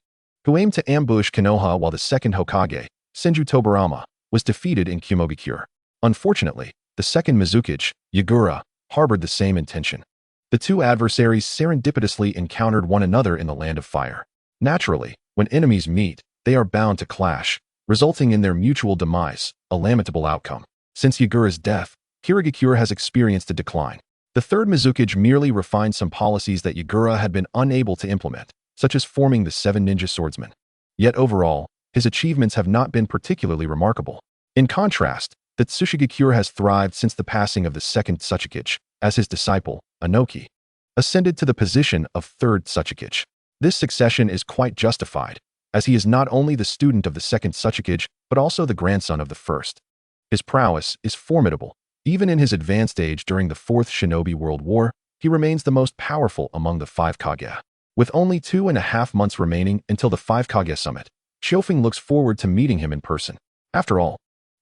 Speaker 1: who aimed to ambush Konoha while the second Hokage, Senju Tobirama, was defeated in Kumogakure. Unfortunately, the second Mizukage, Yagura, harbored the same intention. The two adversaries serendipitously encountered one another in the Land of Fire. Naturally, when enemies meet, they are bound to clash, resulting in their mutual demise, a lamentable outcome. Since Yagura's death, Kirigakure has experienced a decline. The third Mizukage merely refined some policies that Yagura had been unable to implement, such as forming the 7 ninja swordsmen. Yet overall, his achievements have not been particularly remarkable. In contrast, the Tsushigakure has thrived since the passing of the second Tsuchikage, as his disciple, Inoki, ascended to the position of third Tsuchikage. This succession is quite justified, as he is not only the student of the second Tsuchikage, but also the grandson of the first. His prowess is formidable. Even in his advanced age during the Fourth Shinobi World War, he remains the most powerful among the 5 Kage. With only 2.5 months remaining until the 5 Kage summit, Qiufeng looks forward to meeting him in person. After all,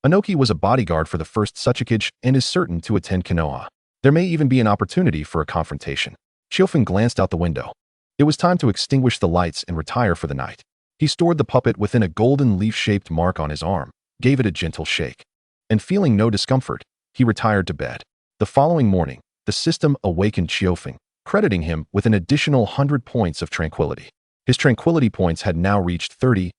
Speaker 1: Inoki was a bodyguard for the first Tsuchikage and is certain to attend Konoha. There may even be an opportunity for a confrontation. Qiufeng glanced out the window. It was time to extinguish the lights and retire for the night. He stored the puppet within a golden leaf-shaped mark on his arm, gave it a gentle shake, and feeling no discomfort, he retired to bed. The following morning, the system awakened Qiufeng, crediting him with an additional 100 points of tranquility. His tranquility points had now reached 30,000.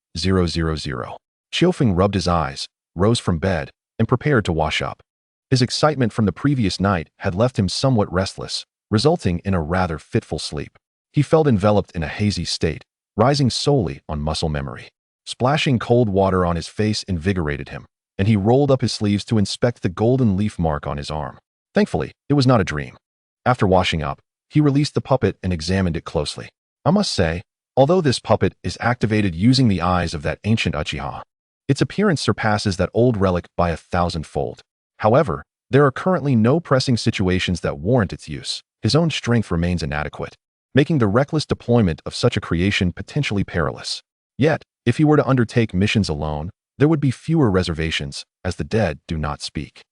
Speaker 1: Qiufeng rubbed his eyes, rose from bed, and prepared to wash up. His excitement from the previous night had left him somewhat restless, resulting in a rather fitful sleep. He felt enveloped in a hazy state, rising solely on muscle memory. Splashing cold water on his face invigorated him, and he rolled up his sleeves to inspect the golden leaf mark on his arm. Thankfully, it was not a dream. After washing up, he released the puppet and examined it closely. I must say, although this puppet is activated using the eyes of that ancient Uchiha, its appearance surpasses that old relic by 1,000-fold. However, there are currently no pressing situations that warrant its use. His own strength remains inadequate, making the reckless deployment of such a creation potentially perilous. Yet, if he were to undertake missions alone, there would be fewer reservations, as the dead do not speak.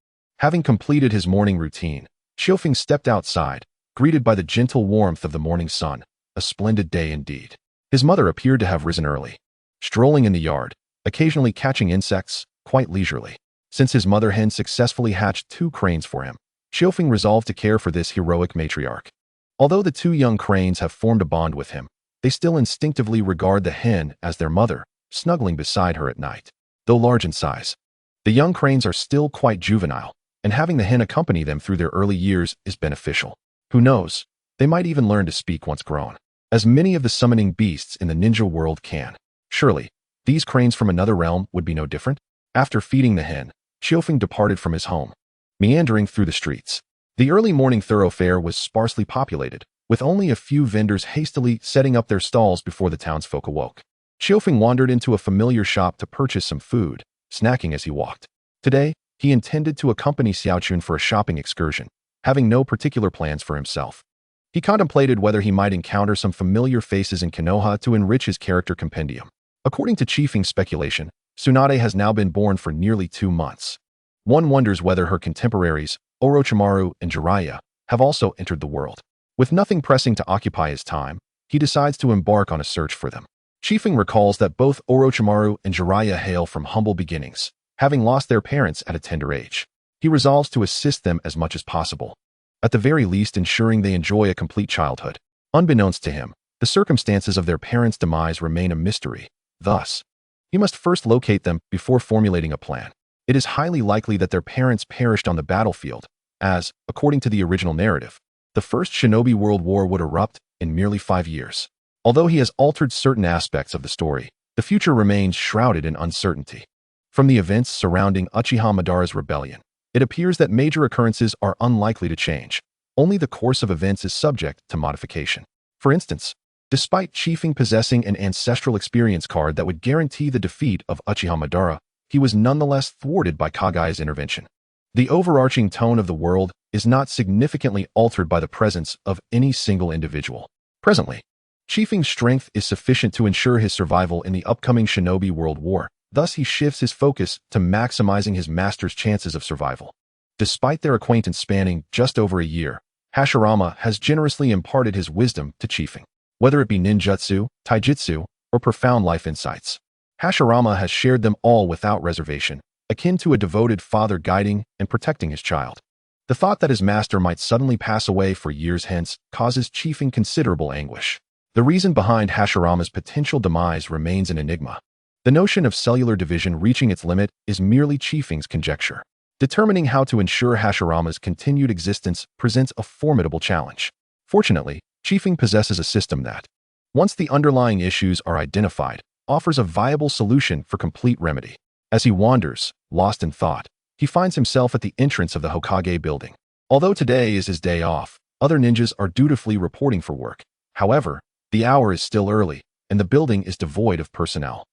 Speaker 1: Having completed his morning routine, Qiufeng stepped outside, greeted by the gentle warmth of the morning sun. A splendid day indeed. His mother appeared to have risen early, strolling in the yard, occasionally catching insects, quite leisurely. Since his mother hen successfully hatched 2 cranes for him, Qiufeng resolved to care for this heroic matriarch. Although the 2 young cranes have formed a bond with him, they still instinctively regard the hen as their mother, snuggling beside her at night. Though large in size, the young cranes are still quite juvenile, and having the hen accompany them through their early years is beneficial. Who knows, they might even learn to speak once grown, as many of the summoning beasts in the ninja world can. Surely, these cranes from another realm would be no different. After feeding the hen, Qiufeng departed from his home, meandering through the streets. The early morning thoroughfare was sparsely populated, with only a few vendors hastily setting up their stalls before the townsfolk awoke. Qiufeng wandered into a familiar shop to purchase some food, snacking as he walked. Today, he intended to accompany Xiaochun for a shopping excursion, having no particular plans for himself. He contemplated whether he might encounter some familiar faces in Konoha to enrich his character compendium. According to Chiefing's speculation, Tsunade has now been born for nearly 2 months. One wonders whether her contemporaries, Orochimaru and Jiraiya, have also entered the world. With nothing pressing to occupy his time, he decides to embark on a search for them. Chiefing recalls that both Orochimaru and Jiraiya hail from humble beginnings, having lost their parents at a tender age. He resolves to assist them as much as possible, at the very least ensuring they enjoy a complete childhood. Unbeknownst to him, the circumstances of their parents' demise remain a mystery. Thus, he must first locate them before formulating a plan. It is highly likely that their parents perished on the battlefield, as, according to the original narrative, the First Shinobi World War would erupt in merely 5 years. Although he has altered certain aspects of the story, the future remains shrouded in uncertainty. From the events surrounding Uchiha Madara's rebellion, it appears that major occurrences are unlikely to change. Only the course of events is subject to modification. For instance, despite Chiefing possessing an ancestral experience card that would guarantee the defeat of Uchiha Madara, he was nonetheless thwarted by Kage's intervention. The overarching tone of the world is not significantly altered by the presence of any single individual. Presently, Chiefing's strength is sufficient to ensure his survival in the upcoming Shinobi World War. Thus, he shifts his focus to maximizing his master's chances of survival. Despite their acquaintance spanning just over a year, Hashirama has generously imparted his wisdom to Chiefing. Whether it be ninjutsu, taijutsu, or profound life insights, Hashirama has shared them all without reservation, akin to a devoted father guiding and protecting his child. The thought that his master might suddenly pass away for years hence causes Chiefing considerable anguish. The reason behind Hashirama's potential demise remains an enigma. The notion of cellular division reaching its limit is merely Chiefing's conjecture. Determining how to ensure Hashirama's continued existence presents a formidable challenge. Fortunately, Chiefing possesses a system that, once the underlying issues are identified, offers a viable solution for complete remedy. As he wanders, lost in thought, he finds himself at the entrance of the Hokage building. Although today is his day off, other ninjas are dutifully reporting for work. However, the hour is still early, and the building is devoid of personnel.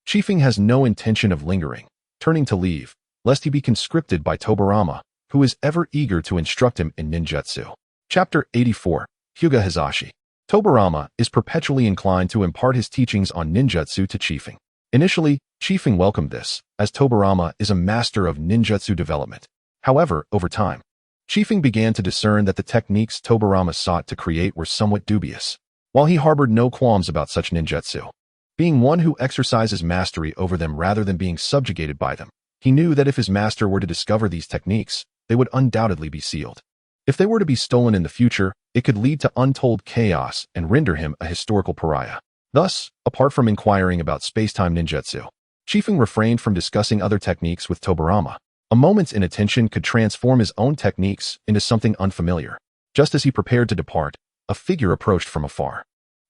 Speaker 1: Chiefing has no intention of lingering, turning to leave, lest he be conscripted by Tobirama, who is ever eager to instruct him in ninjutsu. Chapter 84, Hyuga Hizashi. Tobirama is perpetually inclined to impart his teachings on ninjutsu to Chiefing. Initially, Chiefing welcomed this, as Tobirama is a master of ninjutsu development. However, over time, Chiefing began to discern that the techniques Tobirama sought to create were somewhat dubious. While he harbored no qualms about such ninjutsu, being one who exercises mastery over them rather than being subjugated by them, he knew that if his master were to discover these techniques, they would undoubtedly be sealed. If they were to be stolen in the future, it could lead to untold chaos and render him a historical pariah. Thus, apart from inquiring about space-time ninjutsu, Chiefing refrained from discussing other techniques with Tobirama. A moment's inattention could transform his own techniques into something unfamiliar. Just as he prepared to depart, a figure approached from afar.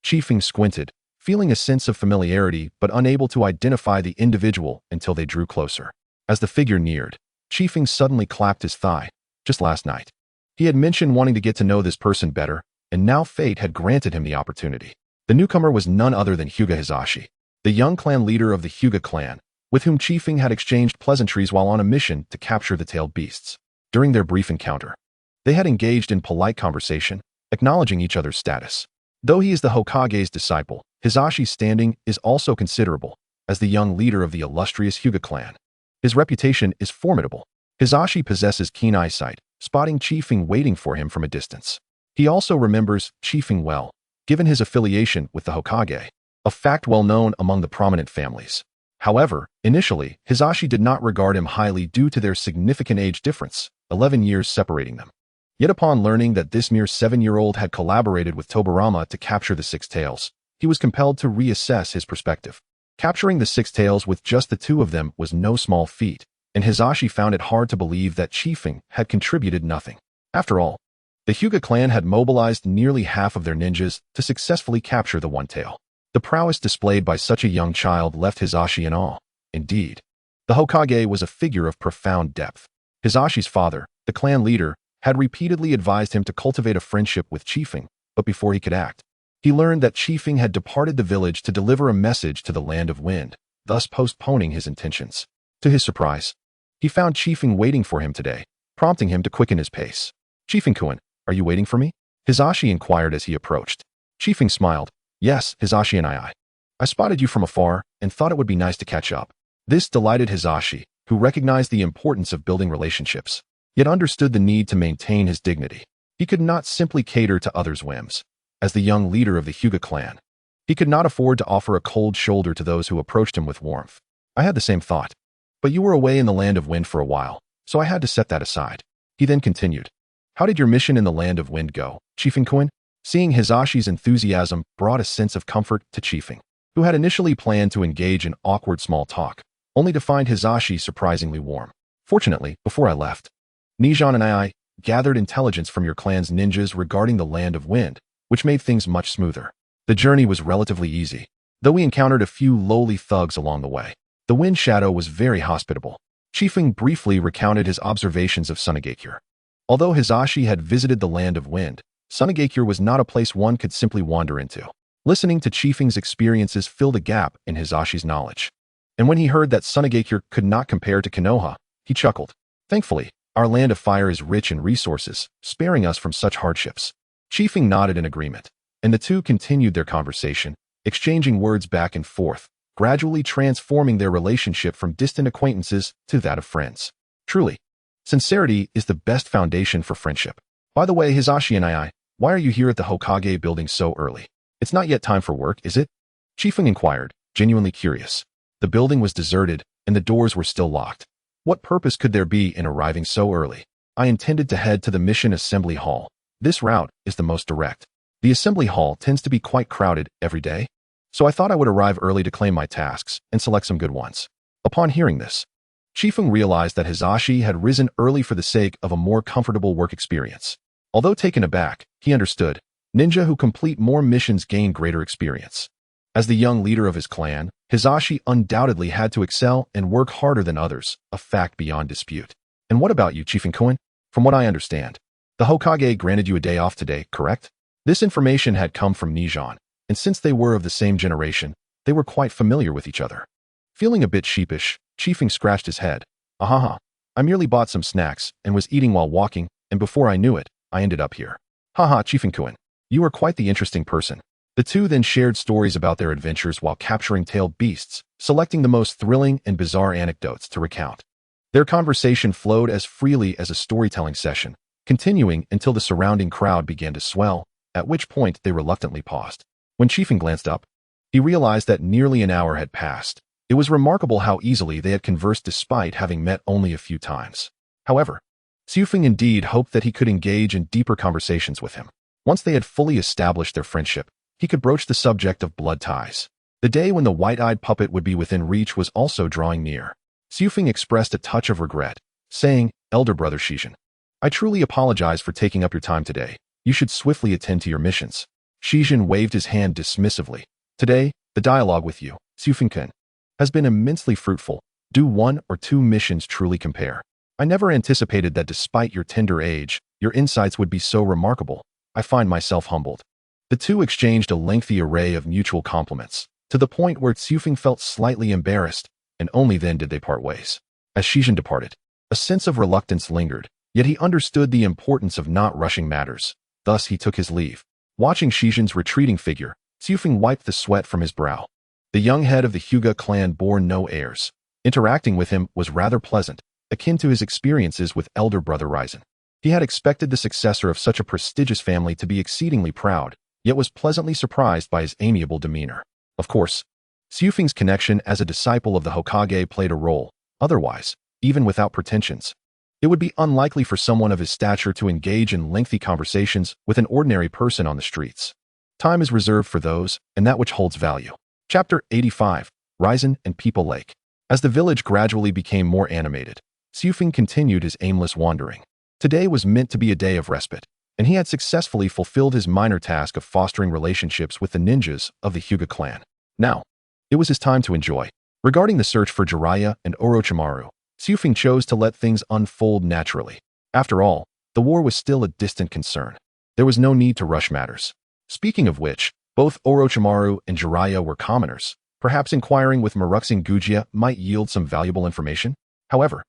Speaker 1: Chiefing squinted, feeling a sense of familiarity but unable to identify the individual until they drew closer. As the figure neared, Chiefing suddenly clapped his thigh. Just last night, he had mentioned wanting to get to know this person better, and now fate had granted him the opportunity. The newcomer was none other than Hyuga Hizashi, the young clan leader of the Hyuga clan, with whom Chiefing had exchanged pleasantries while on a mission to capture the tailed beasts. During their brief encounter, they had engaged in polite conversation, acknowledging each other's status. Though he is the Hokage's disciple, Hizashi's standing is also considerable, as the young leader of the illustrious Hyuga clan. His reputation is formidable. Hizashi possesses keen eyesight, spotting Chiefing waiting for him from a distance. He also remembers Chiefing well, given his affiliation with the Hokage, a fact well known among the prominent families. However, initially, Hizashi did not regard him highly due to their significant age difference, 11 years separating them. Yet upon learning that this mere 7-year-old had collaborated with Tobirama to capture the Six Tails, he was compelled to reassess his perspective. Capturing the Six Tails with just the two of them was no small feat, and Hizashi found it hard to believe that Chiefing had contributed nothing. After all, the Hyuga clan had mobilized nearly half of their ninjas to successfully capture the One Tail. The prowess displayed by such a young child left Hizashi in awe. Indeed, the Hokage was a figure of profound depth. Hizashi's father, the clan leader, had repeatedly advised him to cultivate a friendship with Chiefing, but before he could act, he learned that Chiefing had departed the village to deliver a message to the Land of Wind, thus postponing his intentions. To his surprise, he found Chiefing waiting for him today, prompting him to quicken his pace. "Chiefing-kun, are you waiting for me?" Hisashi inquired as he approached. Chiefing smiled. Yes, Hisashi and I spotted you from afar and thought it would be nice to catch up. This delighted Hisashi, who recognized the importance of building relationships, yet understood the need to maintain his dignity. He could not simply cater to others' whims. As the young leader of the Hyuga clan, he could not afford to offer a cold shoulder to those who approached him with warmth. I had the same thought. But you were away in the Land of Wind for a while, so I had to set that aside. He then continued. How did your mission in the Land of Wind go, Chiefing Koen? Seeing Hisashi's enthusiasm brought a sense of comfort to Chiefing, who had initially planned to engage in awkward small talk, only to find Hisashi surprisingly warm. Fortunately, before I left, Nijan and I gathered intelligence from your clan's ninjas regarding the Land of Wind, which made things much smoother. The journey was relatively easy, though we encountered a few lowly thugs along the way. The Wind Shadow was very hospitable. Chiefing briefly recounted his observations of Sunagakure. Although Hisashi had visited the Land of Wind, Sunagakure was not a place one could simply wander into. Listening to Chiefing's experiences filled a gap in Hisashi's knowledge. And when he heard that Sunagakure could not compare to Konoha, he chuckled. Thankfully, our Land of Fire is rich in resources, sparing us from such hardships. Chiefing nodded in agreement, and the two continued their conversation, exchanging words back and forth, gradually transforming their relationship from distant acquaintances to that of friends. Truly, sincerity is the best foundation for friendship. By the way, Hisashi and why are you here at the Hokage building so early? It's not yet time for work, is it? Chiefing inquired, genuinely curious. The building was deserted, and the doors were still locked. What purpose could there be in arriving so early? I intended to head to the Mission Assembly Hall. This route is the most direct. The Assembly Hall tends to be quite crowded every day, so I thought I would arrive early to claim my tasks and select some good ones. Upon hearing this, Chiefing realized that Hisashi had risen early for the sake of a more comfortable work experience. Although taken aback, he understood. Ninja who complete more missions gain greater experience. As the young leader of his clan, Hisashi undoubtedly had to excel and work harder than others, a fact beyond dispute. And what about you, Chiefing Koen? From what I understand, the Hokage granted you a day off today, correct? This information had come from Nijan, and since they were of the same generation, they were quite familiar with each other. Feeling a bit sheepish, Chiefing scratched his head. Ahaha, I merely bought some snacks and was eating while walking, and before I knew it, I ended up here. Haha, Chiefing Koen, you are quite the interesting person. The two then shared stories about their adventures while capturing tailed beasts, selecting the most thrilling and bizarre anecdotes to recount. Their conversation flowed as freely as a storytelling session, continuing until the surrounding crowd began to swell, at which point they reluctantly paused. When Chiefing glanced up, he realized that nearly an hour had passed. It was remarkable how easily they had conversed despite having met only a few times. However, Chiefing indeed hoped that he could engage in deeper conversations with him. Once they had fully established their friendship, he could broach the subject of blood ties. The day when the white-eyed puppet would be within reach was also drawing near. Chiefing expressed a touch of regret, saying, Elder Brother Shijin, I truly apologize for taking up your time today. You should swiftly attend to your missions. Shijin waved his hand dismissively. Today, the dialogue with you, Chiefing-kun, has been immensely fruitful. Do 1 or 2 missions truly compare? I never anticipated that despite your tender age, your insights would be so remarkable. I find myself humbled. The two exchanged a lengthy array of mutual compliments, to the point where Chiefing felt slightly embarrassed, and only then did they part ways. As Shijin departed, a sense of reluctance lingered, yet he understood the importance of not rushing matters. Thus he took his leave. Watching Shijin's retreating figure, Chiefing wiped the sweat from his brow. The young head of the Hyuga clan bore no airs. Interacting with him was rather pleasant, akin to his experiences with elder brother Hiruzen. He had expected the successor of such a prestigious family to be exceedingly proud, yet was pleasantly surprised by his amiable demeanor. Of course, Chiefing's connection as a disciple of the Hokage played a role. Otherwise, even without pretensions, it would be unlikely for someone of his stature to engage in lengthy conversations with an ordinary person on the streets. Time is reserved for those, and that which holds value. Chapter 85, Hiruzen and People Lake. As the village gradually became more animated, Chiefing continued his aimless wandering. Today was meant to be a day of respite, and he had successfully fulfilled his minor task of fostering relationships with the ninjas of the Hyuga clan. Now, it was his time to enjoy. Regarding the search for Jiraiya and Orochimaru, Chiefing chose to let things unfold naturally. After all, the war was still a distant concern. There was no need to rush matters. Speaking of which, both Orochimaru and Jiraiya were commoners. Perhaps inquiring with Maruxing Gujia might yield some valuable information. However,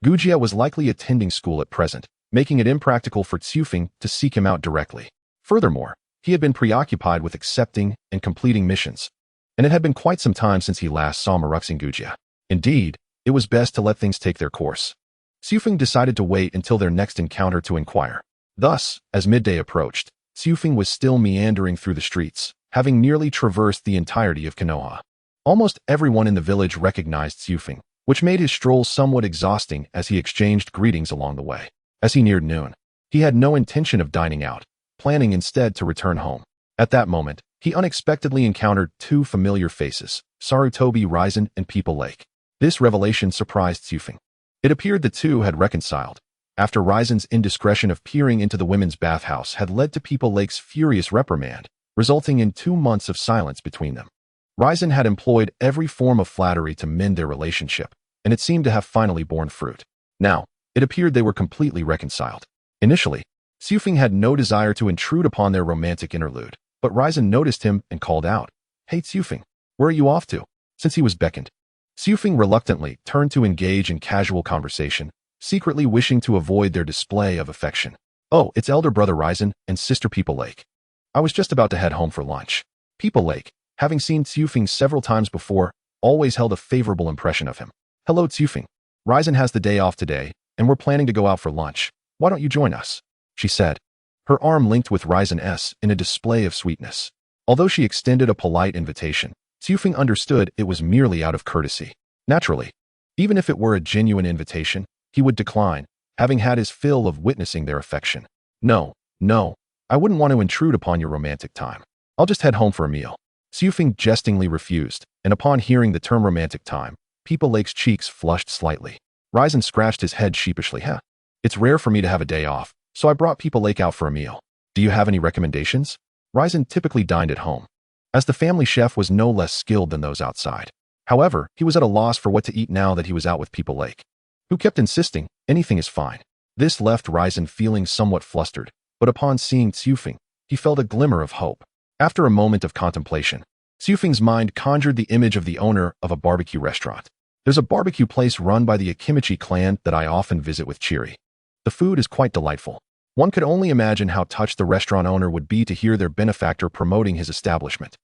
Speaker 1: Gujia was likely attending school at present, making it impractical for Chiefing to seek him out directly. Furthermore, he had been preoccupied with accepting and completing missions, and it had been quite some time since he last saw Uchiha. Indeed, it was best to let things take their course. Xiufeng decided to wait until their next encounter to inquire. Thus, as midday approached, Xiufeng was still meandering through the streets, having nearly traversed the entirety of Konoha. Almost everyone in the village recognized Xiufeng, which made his stroll somewhat exhausting as he exchanged greetings along the way. As he neared noon, he had no intention of dining out, planning instead to return home. At that moment, he unexpectedly encountered two familiar faces, Tobirama and People Lake. This revelation surprised Xiufeng. It appeared the two had reconciled, after Rizen's indiscretion of peering into the women's bathhouse had led to People Lake's furious reprimand, resulting in 2 months of silence between them. Hiruzen had employed every form of flattery to mend their relationship, and it seemed to have finally borne fruit. Now, it appeared they were completely reconciled. Initially, Xiufeng had no desire to intrude upon their romantic interlude, but Hiruzen noticed him and called out, "Hey Xiufeng, where are you off to?" Since he was beckoned, Xiufeng reluctantly turned to engage in casual conversation, secretly wishing to avoid their display of affection. "Oh, it's elder brother Hiruzen and sister People Lake. I was just about to head home for lunch." People Lake, having seen Xiufeng several times before, always held a favorable impression of him. "Hello Xiufeng. Hiruzen has the day off today, and we're planning to go out for lunch. Why don't you join us?" she said. Her arm linked with Hiruzen's in a display of sweetness. Although she extended a polite invitation, Xiufeng understood it was merely out of courtesy. Naturally, even if it were a genuine invitation, he would decline, having had his fill of witnessing their affection. No, I wouldn't want to intrude upon your romantic time. I'll just head home for a meal." Xiufeng jestingly refused, and upon hearing the term romantic time, People Lake's cheeks flushed slightly. Hiruzen scratched his head sheepishly. "It's rare for me to have a day off, so I brought People Lake out for a meal. Do you have any recommendations?" Hiruzen typically dined at home, as the family chef was no less skilled than those outside. However, he was at a loss for what to eat now that he was out with People Lake, who kept insisting, "Anything is fine." This left Hiruzen feeling somewhat flustered, but upon seeing Xiufeng, he felt a glimmer of hope. After a moment of contemplation, Xiufeng's mind conjured the image of the owner of a barbecue restaurant. "There's a barbecue place run by the Akimichi clan that I often visit with Chiri. The food is quite delightful." One could only imagine how touched the restaurant owner would be to hear their benefactor promoting his establishment.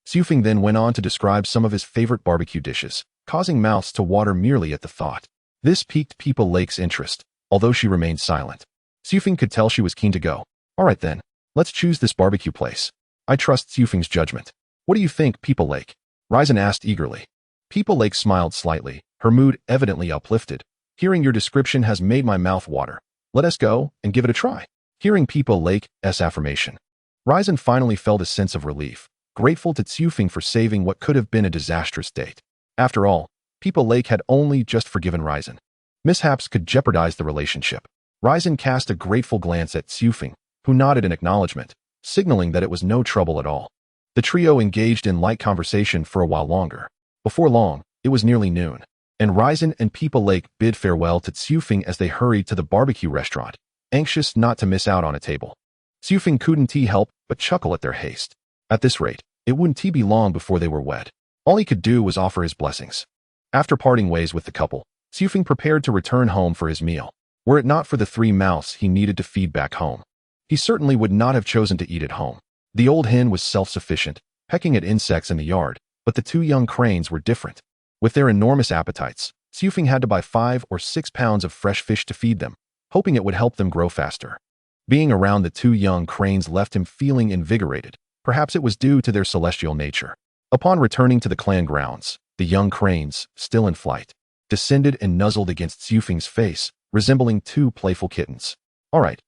Speaker 1: Xiufeng then went on to describe some of his favorite barbecue dishes, causing mouths to water merely at the thought. This piqued People Lake's interest, although she remained silent. Xiufeng could tell she was keen to go. "All right then, let's choose this barbecue place. I trust Xiufeng's judgment. What do you think, People Lake?" Hiruzen asked eagerly. People Lake smiled slightly, her mood evidently uplifted. "Hearing your description has made my mouth water. Let us go and give it a try." Hearing People Lake's affirmation, Hiruzen finally felt a sense of relief, grateful to Xiufeng for saving what could have been a disastrous date. After all, People Lake had only just forgiven Hiruzen. Mishaps could jeopardize the relationship. Hiruzen cast a grateful glance at Xiufeng, who nodded in acknowledgement, signaling that it was no trouble at all. The trio engaged in light conversation for a while longer. Before long, it was nearly noon, and Hiruzen and People Lake bid farewell to Xiufeng as they hurried to the barbecue restaurant, anxious not to miss out on a table. Xiufeng couldn't help but chuckle at their haste. At this rate, it wouldn't be long before they were wed. All he could do was offer his blessings. After parting ways with the couple, Xiufeng prepared to return home for his meal. Were it not for the 3 mouths he needed to feed back home, he certainly would not have chosen to eat at home. The old hen was self-sufficient, pecking at insects in the yard, but the 2 young cranes were different. With their enormous appetites, Xiufeng had to buy 5 or 6 pounds of fresh fish to feed them, hoping it would help them grow faster. Being around the 2 young cranes left him feeling invigorated. Perhaps it was due to their celestial nature. Upon returning to the clan grounds, the young cranes, still in flight, descended and nuzzled against Xiufeng's face, resembling 2 playful kittens. All right,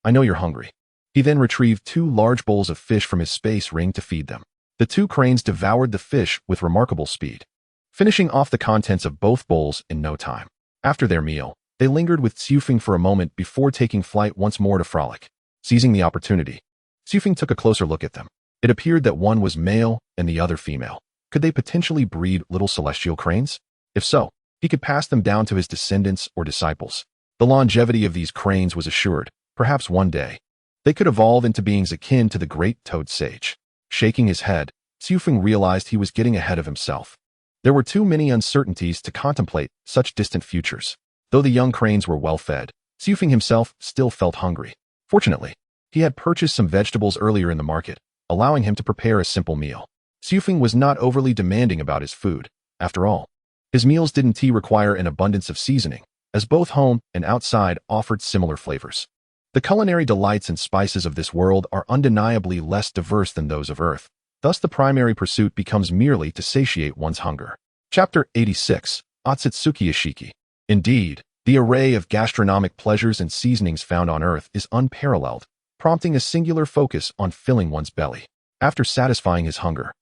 Speaker 1: I know you're hungry." He then retrieved 2 large bowls of fish from his space ring to feed them. The 2 cranes devoured the fish with remarkable speed, finishing off the contents of both bowls in no time. After their meal, they lingered with Xiufeng for a moment before taking flight once more to frolic. Seizing the opportunity, Xiufeng took a closer look at them. It appeared that one was male and the other female. Could they potentially breed little celestial cranes? If so, he could pass them down to his descendants or disciples. The longevity of these cranes was assured. Perhaps one day, they could evolve into beings akin to the great toad sage. Shaking his head, Xiufeng realized he was getting ahead of himself. There were too many uncertainties to contemplate such distant futures. Though the young cranes were well fed, Xiufeng himself still felt hungry. Fortunately, He had purchased some vegetables earlier in the market, allowing him to prepare a simple meal. Xufeng was not overly demanding about his food. After all, his meals didn't require an abundance of seasoning, as both home and outside offered similar flavors. The culinary delights and spices of this world are undeniably less diverse than those of Earth. Thus, the primary pursuit becomes merely to satiate one's hunger. Chapter 86. Otsutsuki Ishiki. Indeed, the array of gastronomic pleasures and seasonings found on Earth is unparalleled, prompting a singular focus on filling one's belly. After satisfying his hunger,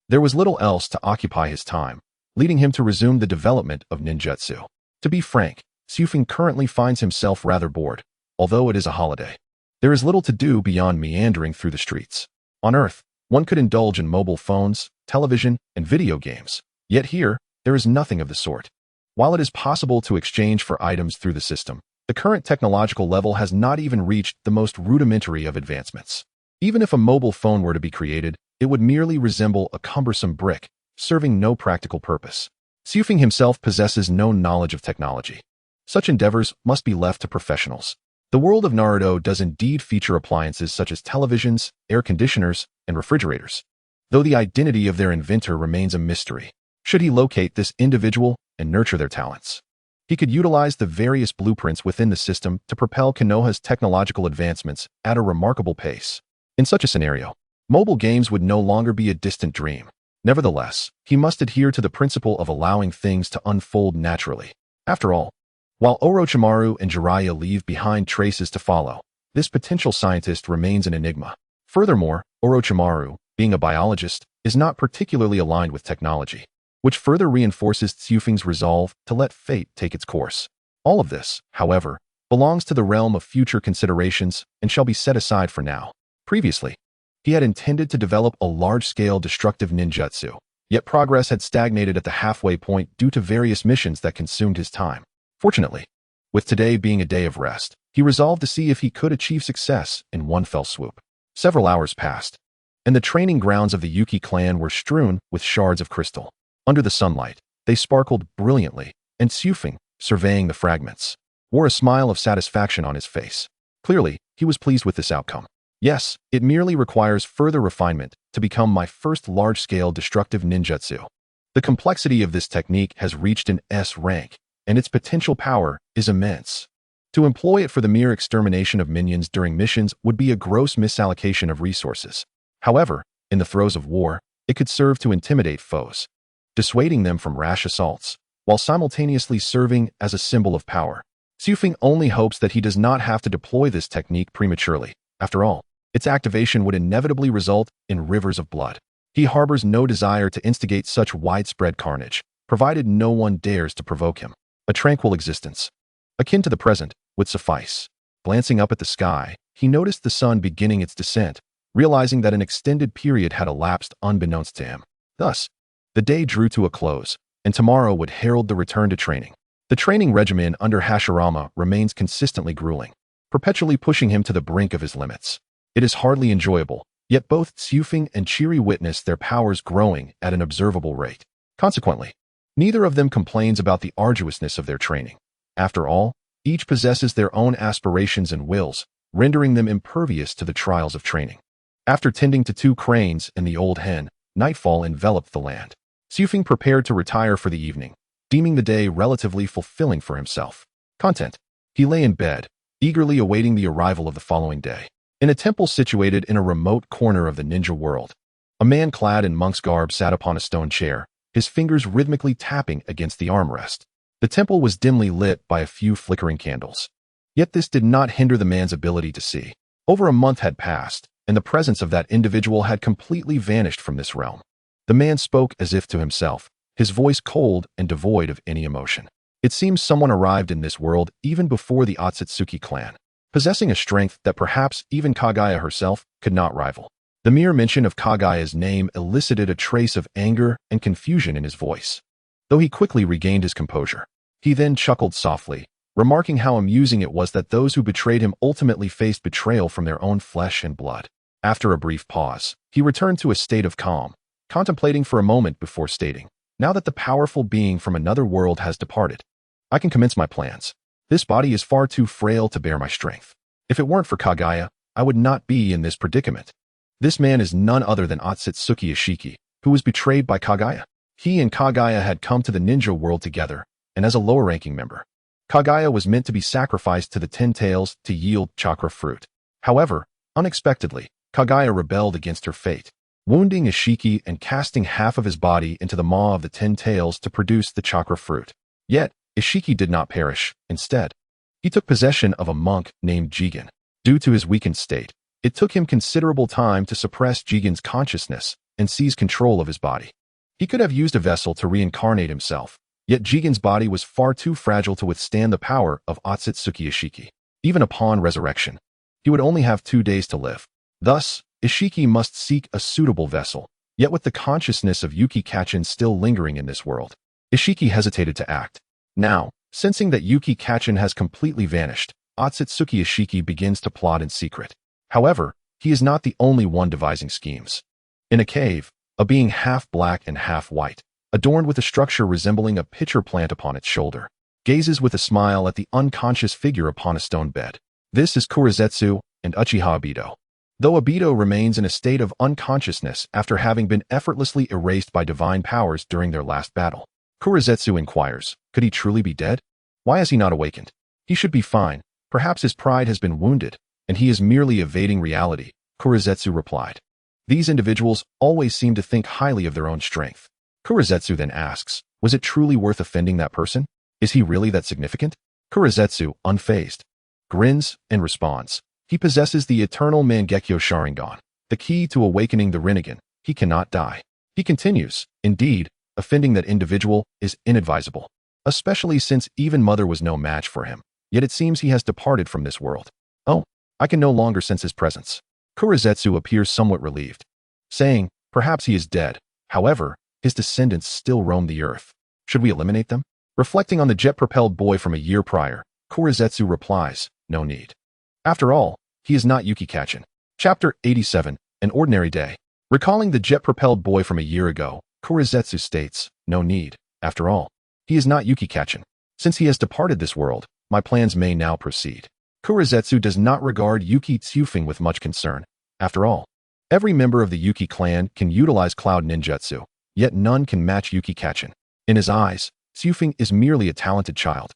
Speaker 1: there was little else to occupy his time, leading him to resume the development of ninjutsu. To be frank, Xufeng currently finds himself rather bored, although it is a holiday. There is little to do beyond meandering through the streets. On Earth, one could indulge in mobile phones, television, and video games, yet here, there is nothing of the sort. While it is possible to exchange for items through the system, the current technological level has not even reached the most rudimentary of advancements. Even if a mobile phone were to be created, it would merely resemble a cumbersome brick, serving no practical purpose. Xufeng himself possesses no knowledge of technology. Such endeavors must be left to professionals. The world of Naruto does indeed feature appliances such as televisions, air conditioners, and refrigerators, though the identity of their inventor remains a mystery. Should he locate this individual and nurture their talents, he could utilize the various blueprints within the system to propel Konoha's technological advancements at a remarkable pace. In such a scenario, mobile games would no longer be a distant dream. Nevertheless, he must adhere to the principle of allowing things to unfold naturally. After all, while Orochimaru and Jiraiya leave behind traces to follow, this potential scientist remains an enigma. Furthermore, Orochimaru, being a biologist, is not particularly aligned with technology, which further reinforces Xufeng's resolve to let fate take its course. All of this, however, belongs to the realm of future considerations and shall be set aside for now. Previously, he had intended to develop a large-scale destructive ninjutsu, yet progress had stagnated at the halfway point due to various missions that consumed his time. Fortunately, with today being a day of rest, he resolved to see if he could achieve success in one fell swoop. Several hours passed, and the training grounds of the Yuki clan were strewn with shards of crystal. Under the sunlight, they sparkled brilliantly, and Xufeng, surveying the fragments, wore a smile of satisfaction on his face. Clearly, he was pleased with this outcome. Yes, it merely requires further refinement to become my first large-scale destructive ninjutsu. The complexity of this technique has reached an S rank, and its potential power is immense. To employ it for the mere extermination of minions during missions would be a gross misallocation of resources. However, in the throes of war, it could serve to intimidate foes, dissuading them from rash assaults, while simultaneously serving as a symbol of power. Xufeng only hopes that he does not have to deploy this technique prematurely. After all, its activation would inevitably result in rivers of blood. He harbors no desire to instigate such widespread carnage, provided no one dares to provoke him. A tranquil existence, akin to the present, would suffice. Glancing up at the sky, he noticed the sun beginning its descent, realizing that an extended period had elapsed unbeknownst to him. Thus, the day drew to a close, and tomorrow would herald the return to training. The training regimen under Hashirama remains consistently grueling, perpetually pushing him to the brink of his limits. It is hardly enjoyable, yet both Xufeng and Chiri witness their powers growing at an observable rate. Consequently, neither of them complains about the arduousness of their training. After all, each possesses their own aspirations and wills, rendering them impervious to the trials of training. After tending to 2 cranes and the old hen, nightfall enveloped the land. Xufeng prepared to retire for the evening, deeming the day relatively fulfilling for himself. Content. He lay in bed, eagerly awaiting the arrival of the following day. In a temple situated in a remote corner of the ninja world, a man clad in monk's garb sat upon a stone chair, his fingers rhythmically tapping against the armrest. The temple was dimly lit by a few flickering candles. Yet this did not hinder the man's ability to see. Over a month had passed, and the presence of that individual had completely vanished from this realm. The man spoke as if to himself, his voice cold and devoid of any emotion. It seems someone arrived in this world even before the Otsutsuki clan, possessing a strength that perhaps even Kaguya herself could not rival. The mere mention of Kaguya's name elicited a trace of anger and confusion in his voice, though he quickly regained his composure. He then chuckled softly, remarking how amusing it was that those who betrayed him ultimately faced betrayal from their own flesh and blood. After a brief pause, he returned to a state of calm, contemplating for a moment before stating, "Now that the powerful being from another world has departed, I can commence my plans. This body is far too frail to bear my strength. If it weren't for Kaguya, I would not be in this predicament. This man is none other than Otsutsuki Ishiki, who was betrayed by Kagaya. He and Kagaya had come to the ninja world together, and as a lower-ranking member, Kagaya was meant to be sacrificed to the Ten Tails to yield chakra fruit. However, unexpectedly, Kagaya rebelled against her fate, wounding Ishiki and casting half of his body into the maw of the Ten Tails to produce the chakra fruit. Yet, Ishiki did not perish. Instead, he took possession of a monk named Jigen. Due to his weakened state, it took him considerable time to suppress Jigen's consciousness and seize control of his body. He could have used a vessel to reincarnate himself, yet Jigen's body was far too fragile to withstand the power of Otsutsuki Ishiki. Even upon resurrection, he would only have 2 days to live. Thus, Ishiki must seek a suitable vessel, yet with the consciousness of Yuki Kachin still lingering in this world, Ishiki hesitated to act. Now, sensing that Yuki Kachin has completely vanished, Otsutsuki Ishiki begins to plot in secret. However, he is not the only one devising schemes. In a cave, a being half black and half white, adorned with a structure resembling a pitcher plant upon its shoulder, gazes with a smile at the unconscious figure upon a stone bed. This is Kurizetsu and Uchiha Obito. Though Obito remains in a state of unconsciousness after having been effortlessly erased by divine powers during their last battle, Kurizetsu inquires, could he truly be dead? Why has he not awakened? He should be fine. Perhaps his pride has been wounded, and he is merely evading reality, Kurizetsu replied. These individuals always seem to think highly of their own strength. Kurizetsu then asks, was it truly worth offending that person? Is he really that significant? Kurizetsu, unfazed, grins and responds. He possesses the eternal Mangekyo Sharingan, the key to awakening the Rinnegan. He cannot die. He continues, indeed, offending that individual is inadvisable, especially since even Mother was no match for him. Yet it seems he has departed from this world. Oh, I can no longer sense his presence. Kurizetsu appears somewhat relieved, saying, perhaps he is dead. However, his descendants still roam the earth. Should we eliminate them? Reflecting on the jet-propelled boy from a year prior, Kurizetsu replies, no need. After all, he is not Yuki Kachin. Chapter 87, An Ordinary Day. Recalling the jet-propelled boy from a year ago, Kurizetsu states, no need. After all, he is not Yuki Kachin. Since he has departed this world, my plans may now proceed. Kurizetsu does not regard Yuki Tsufing with much concern. After all, every member of the Yuki clan can utilize cloud ninjutsu, yet none can match Yuki Kachin. In his eyes, Tsufing is merely a talented child,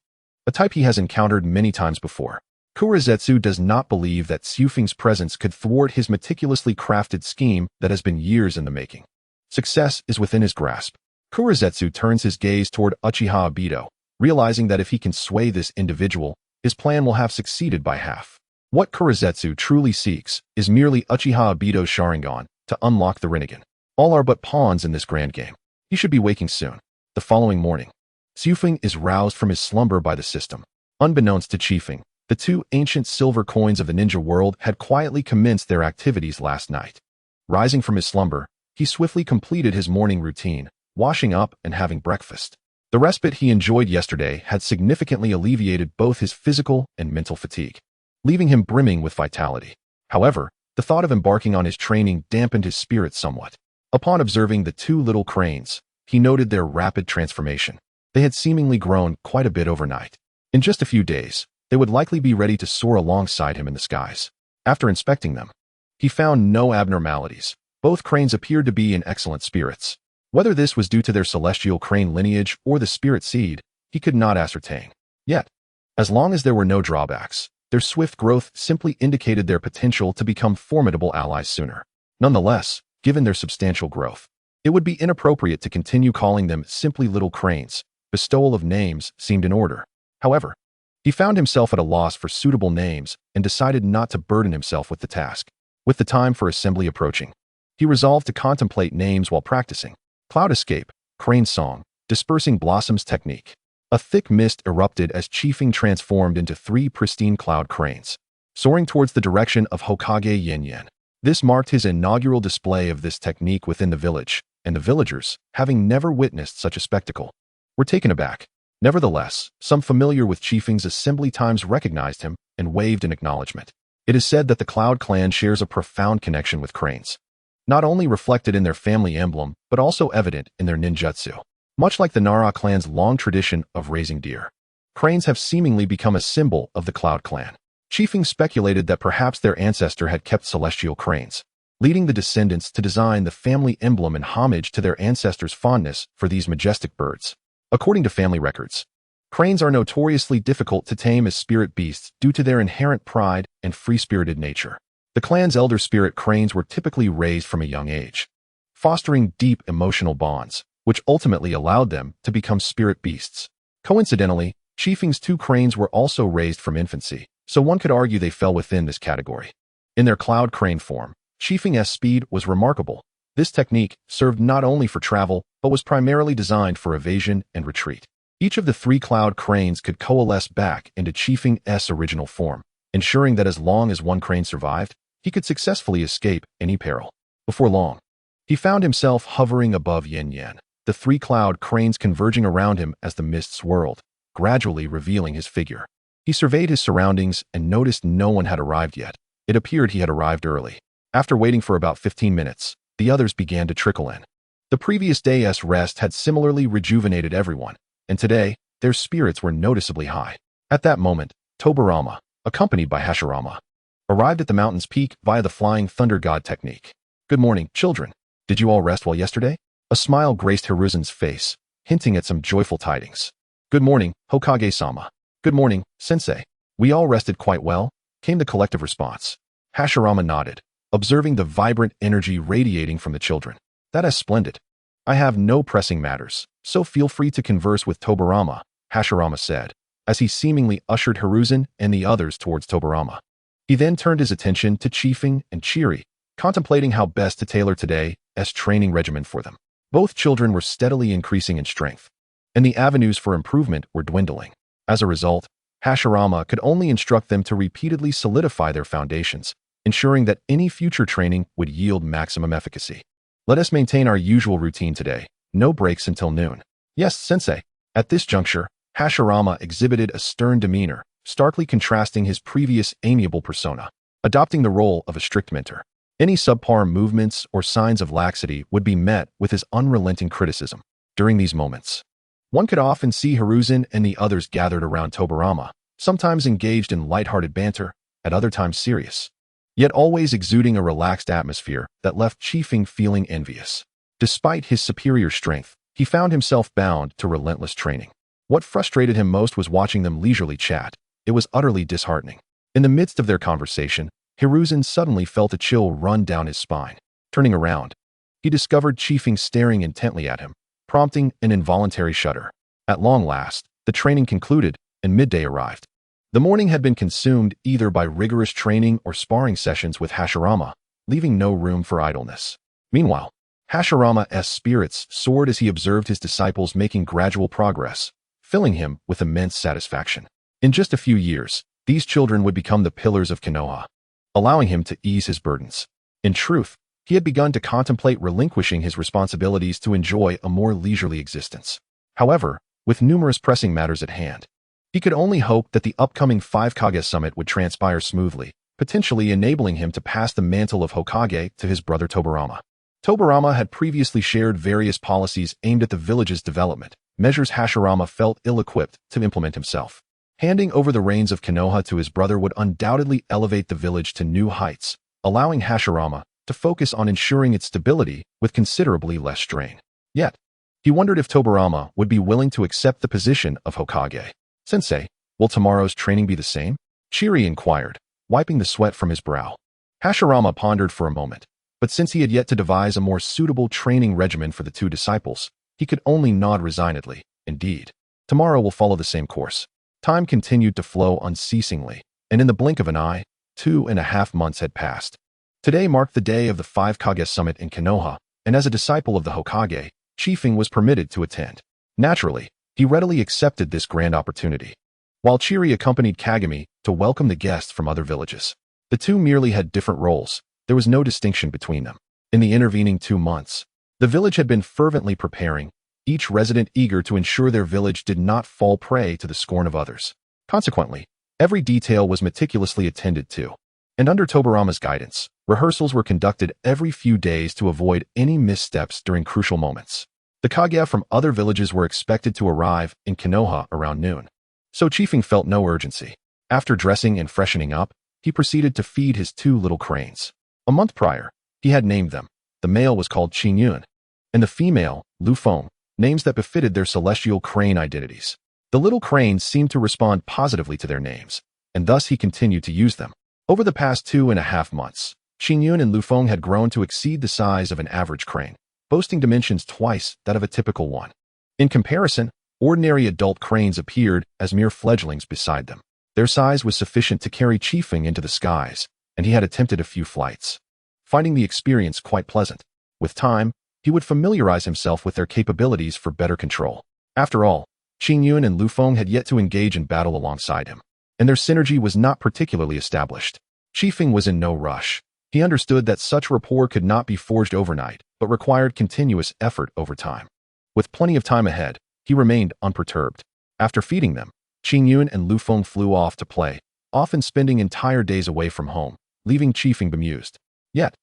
Speaker 1: a type he has encountered many times before. Kurizetsu does not believe that Tsufing's presence could thwart his meticulously crafted scheme that has been years in the making. Success is within his grasp. Kurizetsu turns his gaze toward Uchiha Obito, realizing that if he can sway this individual, his plan will have succeeded by half. What Kurizetsu truly seeks is merely Uchiha Obito's Sharingan to unlock the Rinnegan. All are but pawns in this grand game. He should be waking soon. The following morning, Tsufing is roused from his slumber by the system. Unbeknownst to Tsufing, the 2 ancient silver coins of the ninja world had quietly commenced their activities last night. Rising from his slumber, he swiftly completed his morning routine, washing up and having breakfast. The respite he enjoyed yesterday had significantly alleviated both his physical and mental fatigue, leaving him brimming with vitality. However, the thought of embarking on his training dampened his spirits somewhat. Upon observing the 2 little cranes, he noted their rapid transformation. They had seemingly grown quite a bit overnight. In just a few days, they would likely be ready to soar alongside him in the skies. After inspecting them, he found no abnormalities. Both cranes appeared to be in excellent spirits. Whether this was due to their celestial crane lineage or the spirit seed, he could not ascertain. Yet, as long as there were no drawbacks, their swift growth simply indicated their potential to become formidable allies sooner. Nonetheless, given their substantial growth, it would be inappropriate to continue calling them simply little cranes. Bestowal of names seemed in order. However, he found himself at a loss for suitable names and decided not to burden himself with the task. With the time for assembly approaching, he resolved to contemplate names while practicing. Cloud Escape, Crane Song, Dispersing Blossoms Technique. A thick mist erupted as Tsufing transformed into 3 pristine cloud cranes, soaring towards the direction of Hokage Yen Yen. This marked his inaugural display of this technique within the village, and the villagers, having never witnessed such a spectacle, were taken aback. Nevertheless, some familiar with Tsufing's assembly times recognized him and waved in acknowledgement. It is said that the Cloud clan shares a profound connection with cranes, not only reflected in their family emblem, but also evident in their ninjutsu. Much like the Nara clan's long tradition of raising deer, cranes have seemingly become a symbol of the Cloud clan. Chiefing speculated that perhaps their ancestor had kept celestial cranes, leading the descendants to design the family emblem in homage to their ancestors' fondness for these majestic birds. According to family records, cranes are notoriously difficult to tame as spirit beasts due to their inherent pride and free-spirited nature. The clan's elder spirit cranes were typically raised from a young age, fostering deep emotional bonds, which ultimately allowed them to become spirit beasts. Coincidentally, Chiefing's 2 cranes were also raised from infancy, so one could argue they fell within this category. In their cloud crane form, Chiefing's speed was remarkable. This technique served not only for travel, but was primarily designed for evasion and retreat. Each of the 3 cloud cranes could coalesce back into Chiefing's original form, ensuring that as long as one crane survived, he could successfully escape any peril. Before long, he found himself hovering above Yin Yan, the 3 cloud cranes converging around him as the mist swirled, gradually revealing his figure. He surveyed his surroundings and noticed no one had arrived yet. It appeared he had arrived early. After waiting for about 15 minutes, the others began to trickle in. The previous day's rest had similarly rejuvenated everyone, and today, their spirits were noticeably high. At that moment, Tobirama, accompanied by Hashirama, arrived at the mountain's peak via the flying thunder god technique. "Good morning, children. Did you all rest well yesterday?" A smile graced Hiruzen's face, hinting at some joyful tidings. "Good morning, Hokage-sama." "Good morning, sensei. We all rested quite well," came the collective response. Hashirama nodded, observing the vibrant energy radiating from the children. "That is splendid. I have no pressing matters, so feel free to converse with Tobirama," Hashirama said, as he seemingly ushered Hiruzen and the others towards Tobirama. He then turned his attention to Chiefing and Chiri, contemplating how best to tailor today's training regimen for them. Both children were steadily increasing in strength, and the avenues for improvement were dwindling. As a result, Hashirama could only instruct them to repeatedly solidify their foundations, ensuring that any future training would yield maximum efficacy. "Let us maintain our usual routine today, no breaks until noon." "Yes, sensei." At this juncture, Hashirama exhibited a stern demeanor, starkly contrasting his previous amiable persona, adopting the role of a strict mentor. Any subpar movements or signs of laxity would be met with his unrelenting criticism. During these moments, one could often see Hiruzen and the others gathered around Tobirama, sometimes engaged in lighthearted banter, at other times serious, yet always exuding a relaxed atmosphere that left Chiefing feeling envious. Despite his superior strength, he found himself bound to relentless training. What frustrated him most was watching them leisurely chat. It was utterly disheartening. In the midst of their conversation, Hiruzen suddenly felt a chill run down his spine. Turning around, he discovered Chiefing staring intently at him, prompting an involuntary shudder. At long last, the training concluded, and midday arrived. The morning had been consumed either by rigorous training or sparring sessions with Hashirama, leaving no room for idleness. Meanwhile, Hashirama's spirits soared as he observed his disciples making gradual progress, filling him with immense satisfaction. In just a few years, these children would become the pillars of Konoha, allowing him to ease his burdens. In truth, he had begun to contemplate relinquishing his responsibilities to enjoy a more leisurely existence. However, with numerous pressing matters at hand, he could only hope that the upcoming 5 Kage summit would transpire smoothly, potentially enabling him to pass the mantle of Hokage to his brother Tobirama. Tobirama had previously shared various policies aimed at the village's development, measures Hashirama felt ill-equipped to implement himself. Handing over the reins of Konoha to his brother would undoubtedly elevate the village to new heights, allowing Hashirama to focus on ensuring its stability with considerably less strain. Yet, he wondered if Tobirama would be willing to accept the position of Hokage. "Sensei, will tomorrow's training be the same?" Chiri inquired, wiping the sweat from his brow. Hashirama pondered for a moment, but since he had yet to devise a more suitable training regimen for the 2 disciples, he could only nod resignedly. "Indeed, tomorrow will follow the same course." Time continued to flow unceasingly, and in the blink of an eye, 2.5 months had passed. Today marked the day of the 5 Kage summit in Konoha, and as a disciple of the Hokage, Chiefing was permitted to attend. Naturally, he readily accepted this grand opportunity, while Chiri accompanied Kagami to welcome the guests from other villages. The 2 merely had different roles. There was no distinction between them. In the intervening 2 months, the village had been fervently preparing, each resident eager to ensure their village did not fall prey to the scorn of others. Consequently, every detail was meticulously attended to, and under Tobirama's guidance, rehearsals were conducted every few days to avoid any missteps during crucial moments. The Kage from other villages were expected to arrive in Konoha around noon, so Chiefing felt no urgency. After dressing and freshening up, he proceeded to feed his 2 little cranes. A month prior, he had named them. The male was called Qinyun, and the female, Lu Feng, names that befitted their celestial crane identities. The little cranes seemed to respond positively to their names, and thus he continued to use them. Over the past 2.5 months, Qinyun and Lu Feng had grown to exceed the size of an average crane, boasting dimensions twice that of a typical one. In comparison, ordinary adult cranes appeared as mere fledglings beside them. Their size was sufficient to carry Qifeng into the skies, and he had attempted a few flights, finding the experience quite pleasant. With time, he would familiarize himself with their capabilities for better control. After all, Qinyun and Lu Feng had yet to engage in battle alongside him, and their synergy was not particularly established. Qifeng was in no rush. He understood that such rapport could not be forged overnight, but required continuous effort over time. With plenty of time ahead, he remained unperturbed. After feeding them, Qinyun and Lu Feng flew off to play, often spending entire days away from home, leaving Qifeng bemused. Yet,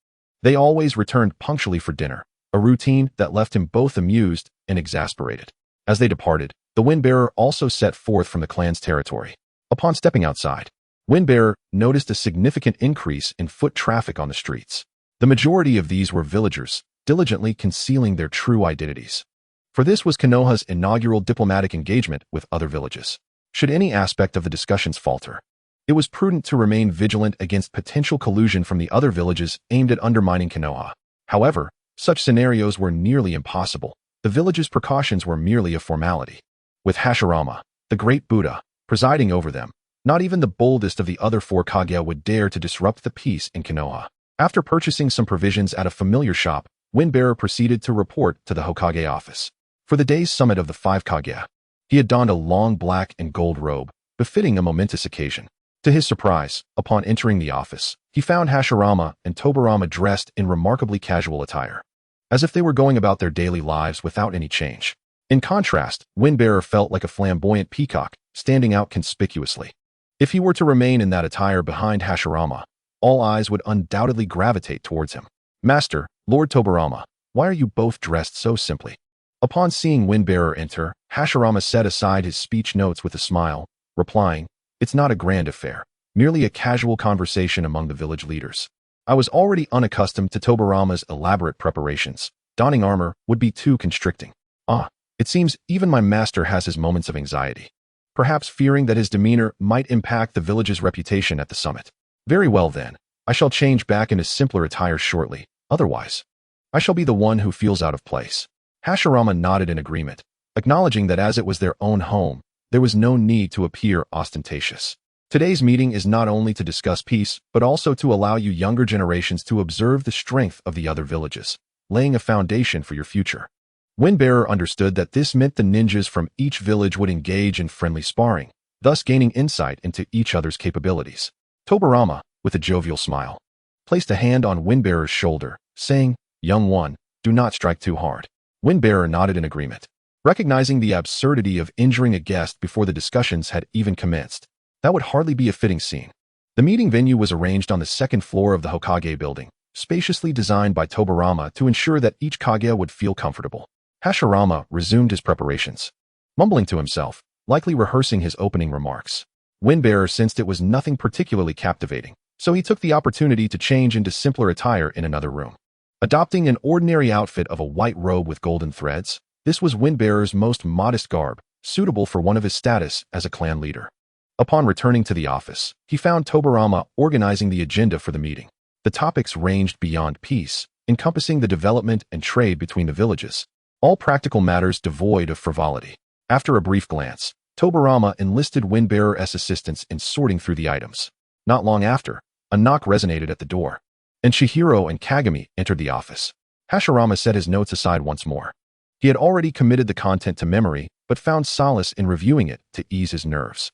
Speaker 1: they always returned punctually for dinner, a routine that left him both amused and exasperated. As they departed, the Windbearer also set forth from the clan's territory. Upon stepping outside, Windbearer noticed a significant increase in foot traffic on the streets. The majority of these were villagers, diligently concealing their true identities. For this was Konoha's inaugural diplomatic engagement with other villages. Should any aspect of the discussions falter, it was prudent to remain vigilant against potential collusion from the other villages aimed at undermining Konoha. However, such scenarios were nearly impossible. The village's precautions were merely a formality. With Hashirama, the great Buddha, presiding over them, not even the boldest of the other 4 Kage would dare to disrupt the peace in Konoha. After purchasing some provisions at a familiar shop, Windbearer proceeded to report to the Hokage office. For the day's summit of the 5 Kage, he had donned a long black and gold robe, befitting a momentous occasion. To his surprise, upon entering the office, he found Hashirama and Tobirama dressed in remarkably casual attire, as if they were going about their daily lives without any change. In contrast, Windbearer felt like a flamboyant peacock, standing out conspicuously. If he were to remain in that attire behind Hashirama, all eyes would undoubtedly gravitate towards him. Master, Lord Tobirama, why are you both dressed so simply? Upon seeing Windbearer enter, Hashirama set aside his speech notes with a smile, replying, "It's not a grand affair, merely a casual conversation among the village leaders." I was already unaccustomed to Tobirama's elaborate preparations. Donning armor would be too constricting. It seems even my master has his moments of anxiety, perhaps fearing that his demeanor might impact the village's reputation at the summit. Very well then, I shall change back into simpler attire shortly, otherwise, I shall be the one who feels out of place. Hashirama nodded in agreement, acknowledging that as it was their own home, there was no need to appear ostentatious. Today's meeting is not only to discuss peace, but also to allow you younger generations to observe the strength of the other villages, laying a foundation for your future. Windbearer understood that this meant the ninjas from each village would engage in friendly sparring, thus gaining insight into each other's capabilities. Tobirama, with a jovial smile, placed a hand on Windbearer's shoulder, saying, "Young one, do not strike too hard." Windbearer nodded in agreement, recognizing the absurdity of injuring a guest before the discussions had even commenced. That would hardly be a fitting scene. The meeting venue was arranged on the 2nd floor of the Hokage building, spaciously designed by Tobirama to ensure that each Kage would feel comfortable. Hashirama resumed his preparations, mumbling to himself, likely rehearsing his opening remarks. Windbearer sensed it was nothing particularly captivating, so he took the opportunity to change into simpler attire in another room. Adopting an ordinary outfit of a white robe with golden threads, this was Windbearer's most modest garb, suitable for one of his status as a clan leader. Upon returning to the office, he found Tobirama organizing the agenda for the meeting. The topics ranged beyond peace, encompassing the development and trade between the villages, all practical matters devoid of frivolity. After a brief glance, Tobirama enlisted Windbearer's assistance in sorting through the items. Not long after, a knock resonated at the door, and Chihiro and Kagami entered the office. Hashirama set his notes aside once more. He had already committed the content to memory, but found solace in reviewing it to ease his nerves.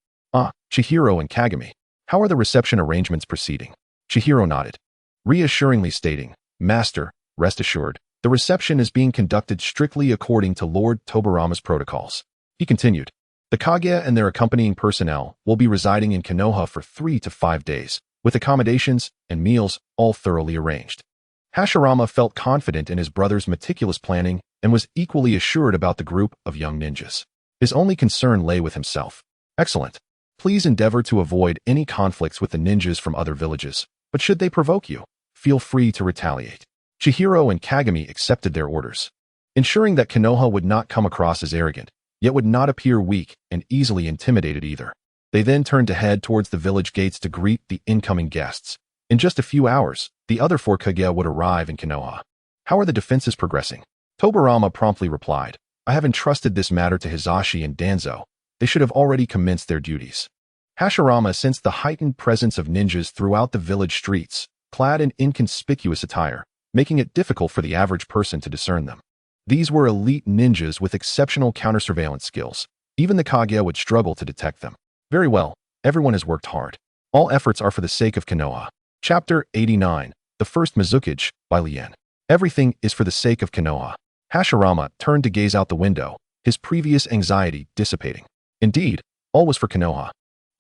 Speaker 1: Chihiro and Kagami, how are the reception arrangements proceeding? Chihiro nodded, reassuringly stating, "Master, rest assured, the reception is being conducted strictly according to Lord Tobirama's protocols." He continued, "The Kage and their accompanying personnel will be residing in Konoha for 3 to 5 days, with accommodations and meals all thoroughly arranged." Hashirama felt confident in his brother's meticulous planning and was equally assured about the group of young ninjas. His only concern lay with himself. "Excellent. Please endeavor to avoid any conflicts with the ninjas from other villages, but should they provoke you, feel free to retaliate. Chihiro and Kagami accepted their orders, ensuring that Konoha would not come across as arrogant, yet would not appear weak and easily intimidated either. They then turned to head towards the village gates to greet the incoming guests. In just a few hours, the other 4 Kage would arrive in Konoha. How are the defenses progressing? Tobirama promptly replied, I have entrusted this matter to Hizashi and Danzo. They should have already commenced their duties. Hashirama sensed the heightened presence of ninjas throughout the village streets, clad in inconspicuous attire, making it difficult for the average person to discern them. These were elite ninjas with exceptional counter-surveillance skills. Even the Kage would struggle to detect them. Very well, everyone has worked hard. All efforts are for the sake of Konoha. Chapter 89, The First Mizukage, by Lien. Everything is for the sake of Konoha. Hashirama turned to gaze out the window, his previous anxiety dissipating. Indeed, all was for Konoha.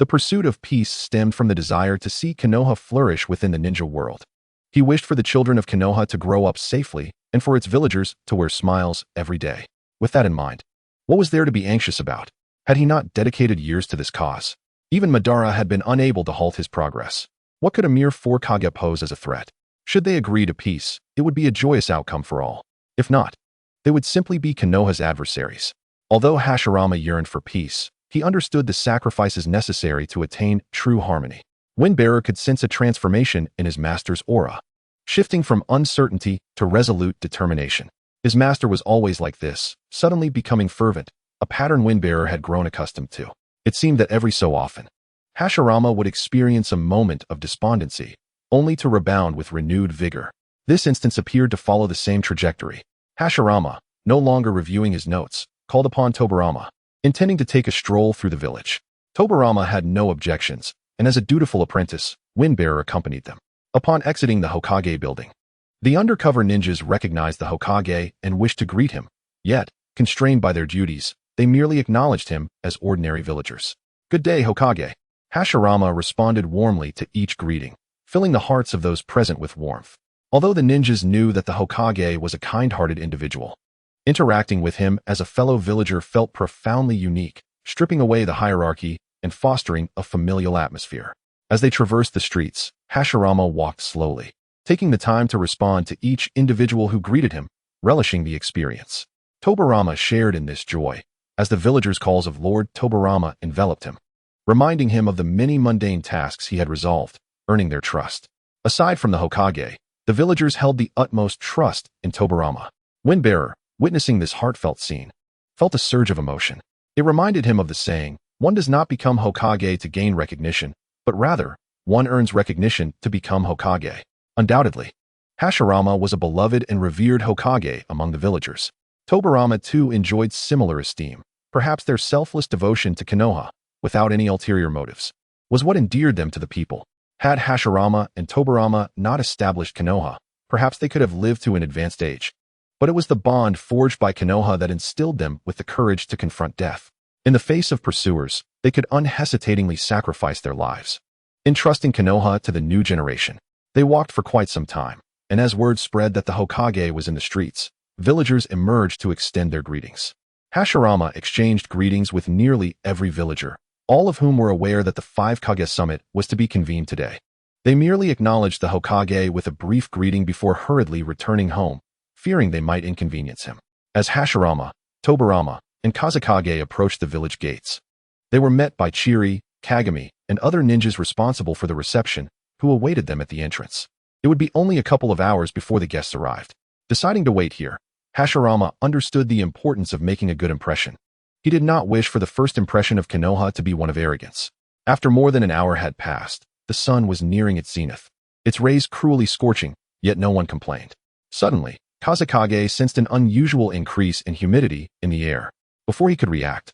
Speaker 1: The pursuit of peace stemmed from the desire to see Konoha flourish within the ninja world. He wished for the children of Konoha to grow up safely and for its villagers to wear smiles every day. With that in mind, what was there to be anxious about? Had he not dedicated years to this cause? Even Madara had been unable to halt his progress. What could a mere 4 Kage pose as a threat? Should they agree to peace, it would be a joyous outcome for all. If not, they would simply be Konoha's adversaries. Although Hashirama yearned for peace, he understood the sacrifices necessary to attain true harmony. Windbearer could sense a transformation in his master's aura, shifting from uncertainty to resolute determination. His master was always like this, suddenly becoming fervent, a pattern Windbearer had grown accustomed to. It seemed that every so often, Hashirama would experience a moment of despondency, only to rebound with renewed vigor. This instance appeared to follow the same trajectory. Hashirama, no longer reviewing his notes, called upon Tobirama, intending to take a stroll through the village. Tobirama had no objections, and as a dutiful apprentice, Windbearer accompanied them. Upon exiting the Hokage building, the undercover ninjas recognized the Hokage and wished to greet him, yet, constrained by their duties, they merely acknowledged him as ordinary villagers. Good day, Hokage. Hashirama responded warmly to each greeting, filling the hearts of those present with warmth. Although the ninjas knew that the Hokage was a kind-hearted individual, interacting with him as a fellow villager felt profoundly unique, stripping away the hierarchy and fostering a familial atmosphere. As they traversed the streets, Hashirama walked slowly, taking the time to respond to each individual who greeted him, relishing the experience. Tobirama shared in this joy, as the villagers' calls of Lord Tobirama enveloped him, reminding him of the many mundane tasks he had resolved, earning their trust. Aside from the Hokage, the villagers held the utmost trust in Tobirama. Windbearer, witnessing this heartfelt scene, felt a surge of emotion. It reminded him of the saying, one does not become Hokage to gain recognition, but rather, one earns recognition to become Hokage. Undoubtedly, Hashirama was a beloved and revered Hokage among the villagers. Tobirama too enjoyed similar esteem. Perhaps their selfless devotion to Konoha, without any ulterior motives, was what endeared them to the people. Had Hashirama and Tobirama not established Konoha, perhaps they could have lived to an advanced age. But it was the bond forged by Konoha that instilled them with the courage to confront death. In the face of pursuers, they could unhesitatingly sacrifice their lives. Entrusting Konoha to the new generation, they walked for quite some time, and as word spread that the Hokage was in the streets, villagers emerged to extend their greetings. Hashirama exchanged greetings with nearly every villager, all of whom were aware that the 5 Kage summit was to be convened today. They merely acknowledged the Hokage with a brief greeting before hurriedly returning home, fearing they might inconvenience him. As Hashirama, Tobirama, and Kazekage approached the village gates, they were met by Chiri, Kagami, and other ninjas responsible for the reception, who awaited them at the entrance. It would be only a couple of hours before the guests arrived. Deciding to wait here, Hashirama understood the importance of making a good impression. He did not wish for the first impression of Konoha to be one of arrogance. After more than an hour had passed, the sun was nearing its zenith, its rays cruelly scorching, yet no one complained. Suddenly, Kazekage sensed an unusual increase in humidity in the air. Before he could react,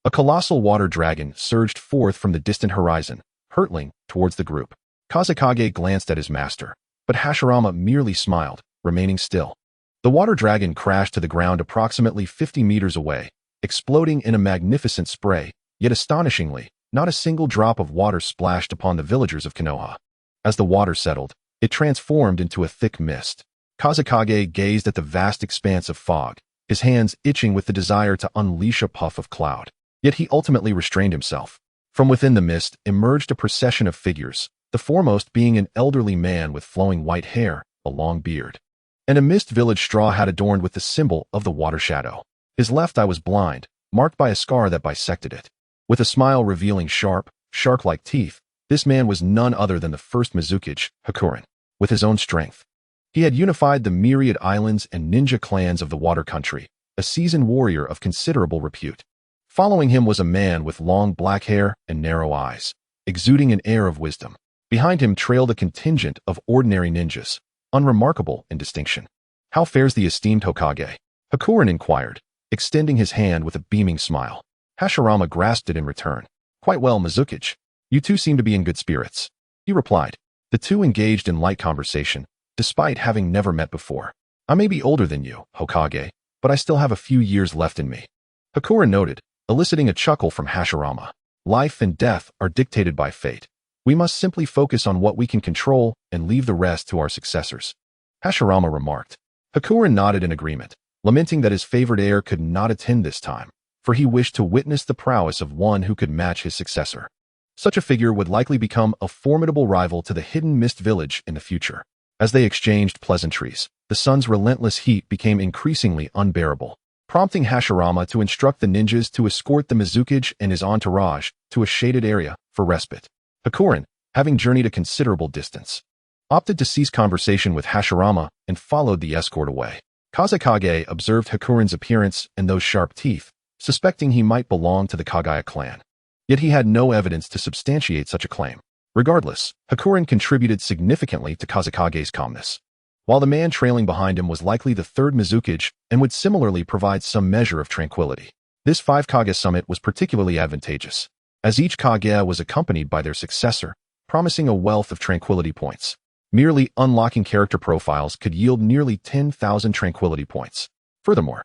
Speaker 1: a colossal water dragon surged forth from the distant horizon, hurtling towards the group. Kazekage glanced at his master, but Hashirama merely smiled, remaining still. The water dragon crashed to the ground approximately 50 meters away, exploding in a magnificent spray, yet astonishingly, not a single drop of water splashed upon the villagers of Konoha. As the water settled, it transformed into a thick mist. Kazekage gazed at the vast expanse of fog, his hands itching with the desire to unleash a puff of cloud. Yet he ultimately restrained himself. From within the mist emerged a procession of figures, the foremost being an elderly man with flowing white hair, a long beard, and a mist village straw hat adorned with the symbol of the water shadow. His left eye was blind, marked by a scar that bisected it. With a smile revealing sharp, shark-like teeth, this man was none other than the first Mizukage, Hakuren. With his own strength, he had unified the myriad islands and ninja clans of the water country, a seasoned warrior of considerable repute. Following him was a man with long black hair and narrow eyes, exuding an air of wisdom. Behind him trailed a contingent of ordinary ninjas, unremarkable in distinction. "How fares the esteemed Hokage?" Hakuren inquired, extending his hand with a beaming smile. Hashirama grasped it in return. "Quite well, Mizukage. You two seem to be in good spirits," he replied. The two engaged in light conversation, despite having never met before. "I may be older than you, Hokage, but I still have a few years left in me," Hakuren noted, eliciting a chuckle from Hashirama. "Life and death are dictated by fate. We must simply focus on what we can control and leave the rest to our successors," Hashirama remarked. Hakuren nodded in agreement, lamenting that his favored heir could not attend this time, for he wished to witness the prowess of one who could match his successor. Such a figure would likely become a formidable rival to the hidden mist village in the future. As they exchanged pleasantries, the sun's relentless heat became increasingly unbearable, prompting Hashirama to instruct the ninjas to escort the Mizukage and his entourage to a shaded area for respite. Hakuren, having journeyed a considerable distance, opted to cease conversation with Hashirama and followed the escort away. Kazekage observed Hakuren's appearance and those sharp teeth, suspecting he might belong to the Kaguya clan. Yet he had no evidence to substantiate such a claim. Regardless, Hakuren contributed significantly to Kazekage's calmness, while the man trailing behind him was likely the third Mizukage and would similarly provide some measure of tranquility. This 5 Kage summit was particularly advantageous, as each Kage was accompanied by their successor, promising a wealth of tranquility points. Merely unlocking character profiles could yield nearly 10,000 tranquility points. Furthermore,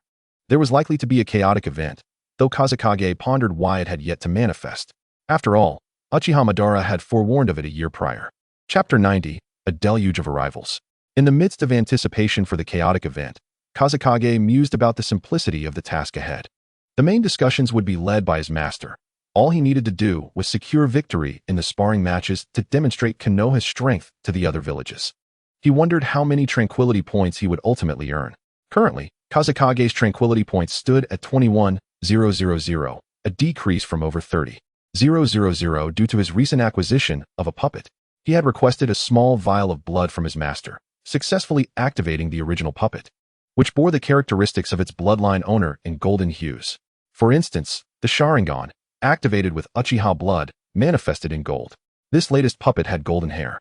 Speaker 1: there was likely to be a chaotic event, though Kazekage pondered why it had yet to manifest. After all, Uchiha Madara had forewarned of it a year prior. Chapter 90, A Deluge of Arrivals. In the midst of anticipation for the chaotic event, Kazekage mused about the simplicity of the task ahead. The main discussions would be led by his master. All he needed to do was secure victory in the sparring matches to demonstrate Konoha's strength to the other villages. He wondered how many tranquility points he would ultimately earn. Currently, Kazekage's tranquility points stood at 21,000, a decrease from over 30,000 due to his recent acquisition of a puppet. He had requested a small vial of blood from his master, successfully activating the original puppet, which bore the characteristics of its bloodline owner in golden hues. For instance, the Sharingan, activated with Uchiha blood, manifested in gold. This latest puppet had golden hair,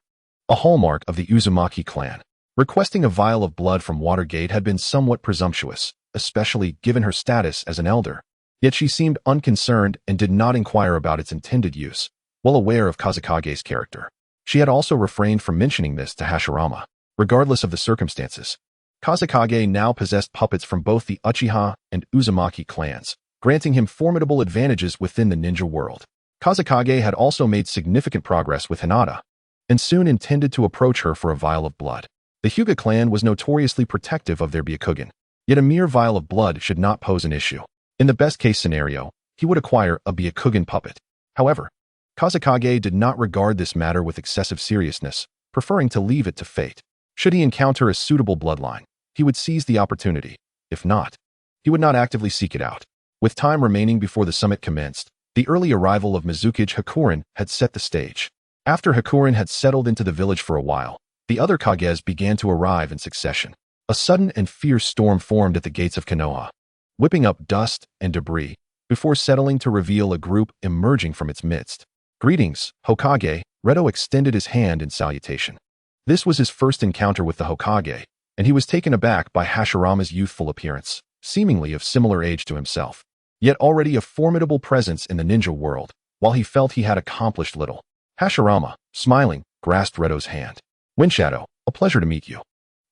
Speaker 1: a hallmark of the Uzumaki clan. Requesting a vial of blood from Watergate had been somewhat presumptuous, especially given her status as an elder. Yet she seemed unconcerned and did not inquire about its intended use, well aware of Kazekage's character. She had also refrained from mentioning this to Hashirama. Regardless of the circumstances, Kazekage now possessed puppets from both the Uchiha and Uzumaki clans, granting him formidable advantages within the ninja world. Kazekage had also made significant progress with Hinata, and soon intended to approach her for a vial of blood. The Hyuga clan was notoriously protective of their Byakugan, yet a mere vial of blood should not pose an issue. In the best-case scenario, he would acquire a Byakugan puppet. However, Kazekage did not regard this matter with excessive seriousness, preferring to leave it to fate. Should he encounter a suitable bloodline, he would seize the opportunity. If not, he would not actively seek it out. With time remaining before the summit commenced, the early arrival of Mizukage Hakuren had set the stage. After Hakuren had settled into the village for a while, the other Kages began to arrive in succession. A sudden and fierce storm formed at the gates of Konoha, whipping up dust and debris, before settling to reveal a group emerging from its midst. "Greetings, Hokage," Redo extended his hand in salutation. This was his first encounter with the Hokage, and he was taken aback by Hashirama's youthful appearance, seemingly of similar age to himself, yet already a formidable presence in the ninja world, while he felt he had accomplished little. Hashirama, smiling, grasped Redo's hand. "Windshadow, a pleasure to meet you.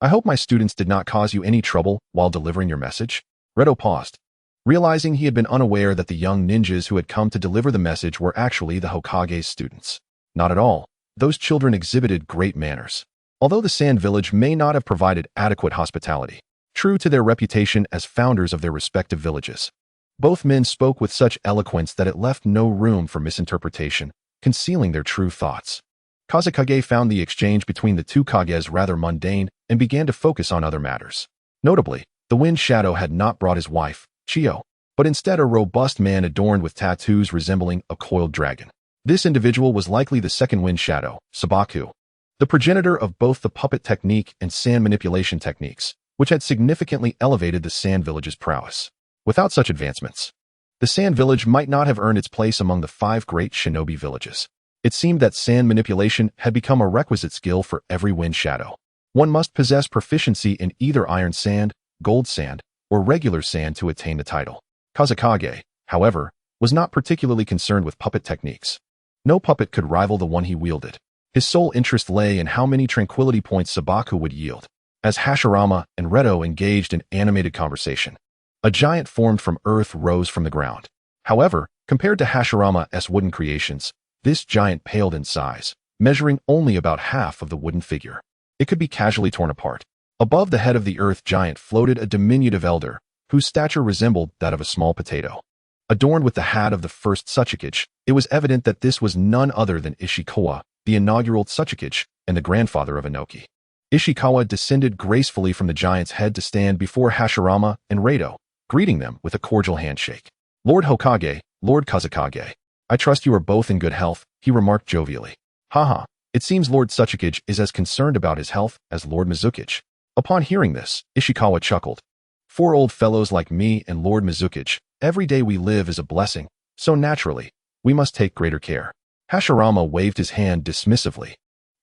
Speaker 1: I hope my students did not cause you any trouble while delivering your message?" Redo paused, realizing he had been unaware that the young ninjas who had come to deliver the message were actually the Hokage's students. Not at all. Those children exhibited great manners. Although the Sand Village may not have provided adequate hospitality, true to their reputation as founders of their respective villages, Both men spoke with such eloquence that it left no room for misinterpretation, concealing their true thoughts. Kazekage found the exchange between the two Kages rather mundane and began to focus on other matters. Notably, the Wind Shadow had not brought his wife, Chiyo, but instead a robust man adorned with tattoos resembling a coiled dragon. This individual was likely the second Wind Shadow, Sabaku, the progenitor of both the puppet technique and sand manipulation techniques, which had significantly elevated the Sand Village's prowess. Without such advancements, the Sand Village might not have earned its place among the 5 great shinobi villages. It seemed that sand manipulation had become a requisite skill for every Wind Shadow. One must possess proficiency in either iron sand, gold sand, or regular sand to attain the title. Kazekage, however, was not particularly concerned with puppet techniques. No puppet could rival the one he wielded. His sole interest lay in how many tranquility points Sabaku would yield. As Hashirama and Reto engaged in animated conversation, a giant formed from earth rose from the ground. However, compared to Hashirama's wooden creations, this giant paled in size, measuring only about half of the wooden figure. It could be casually torn apart. Above the head of the earth giant floated a diminutive elder, whose stature resembled that of a small potato. Adorned with the hat of the first Tsuchikage, it was evident that this was none other than Ishikawa, the inaugural Tsuchikage and the grandfather of Inoki. Ishikawa descended gracefully from the giant's head to stand before Hashirama and Reto, greeting them with a cordial handshake. Lord Hokage, Lord Kazekage, I trust you are both in good health, he remarked jovially. Haha, it seems Lord Tsuchikage is as concerned about his health as Lord Mizukage. Upon hearing this, Ishikawa chuckled. 4 old fellows like me and Lord Mizukage, every day we live is a blessing, so naturally, we must take greater care. Hashirama waved his hand dismissively.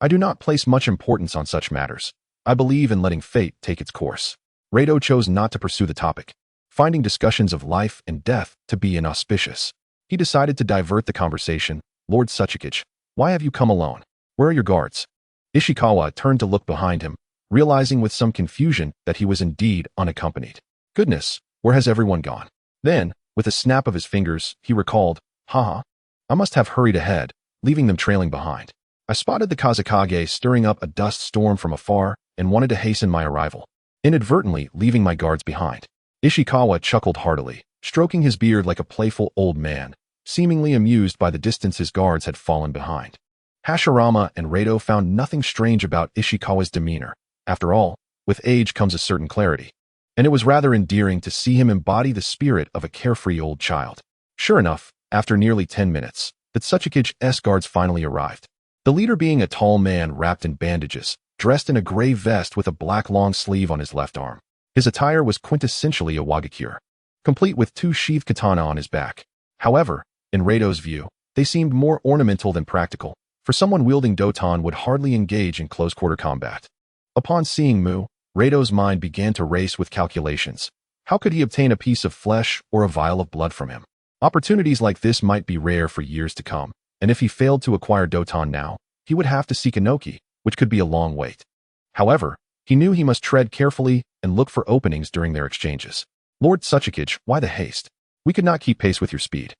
Speaker 1: I do not place much importance on such matters. I believe in letting fate take its course. Reto chose not to pursue the topic, finding discussions of life and death to be inauspicious. He decided to divert the conversation. Lord Tsuchikage, why have you come alone? Where are your guards? Ishikawa turned to look behind him, realizing with some confusion that he was indeed unaccompanied. Goodness, where has everyone gone? Then, with a snap of his fingers, he recalled, haha, I must have hurried ahead, leaving them trailing behind. I spotted the Kazekage stirring up a dust storm from afar and wanted to hasten my arrival, inadvertently leaving my guards behind. Ishikawa chuckled heartily, stroking his beard like a playful old man, seemingly amused by the distance his guards had fallen behind. Hashirama and Reto found nothing strange about Ishikawa's demeanor. After all, with age comes a certain clarity, and it was rather endearing to see him embody the spirit of a carefree old child. Sure enough, after nearly 10 minutes, the Tsuchikage's guards finally arrived. The leader being a tall man wrapped in bandages, dressed in a gray vest with a black long sleeve on his left arm. His attire was quintessentially a Wagakure, complete with 2 sheathed katana on his back. However, in Reto's view, they seemed more ornamental than practical, for someone wielding Doton would hardly engage in close-quarter combat. Upon seeing Mu, Reto's mind began to race with calculations. How could he obtain a piece of flesh or a vial of blood from him? Opportunities like this might be rare for years to come, and if he failed to acquire Doton now, he would have to seek Inoki, which could be a long wait. However, he knew he must tread carefully and look for openings during their exchanges. Lord Tsuchikage, why the haste? We could not keep pace with your speed.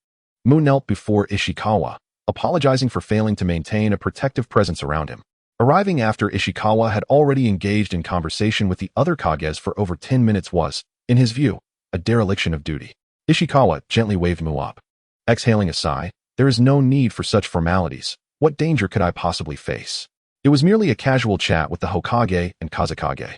Speaker 1: Mu knelt before Ishikawa, apologizing for failing to maintain a protective presence around him. Arriving after Ishikawa had already engaged in conversation with the other Kages for over 10 minutes was, in his view, a dereliction of duty. Ishikawa gently waved Mu up. Exhaling a sigh, there is no need for such formalities. What danger could I possibly face? It was merely a casual chat with the Hokage and Kazekage.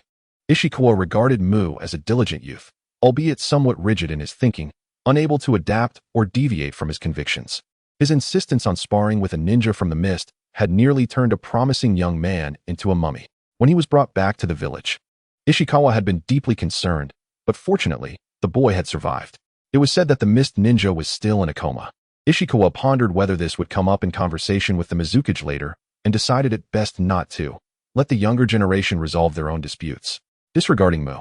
Speaker 1: Ishikawa regarded Mu as a diligent youth, albeit somewhat rigid in his thinking, unable to adapt or deviate from his convictions. His insistence on sparring with a ninja from the mist had nearly turned a promising young man into a mummy. When he was brought back to the village, Ishikawa had been deeply concerned, but fortunately, the boy had survived. It was said that the mist ninja was still in a coma. Ishikawa pondered whether this would come up in conversation with the Mizukage later, and decided it best not to. Let the younger generation resolve their own disputes. Disregarding Mu,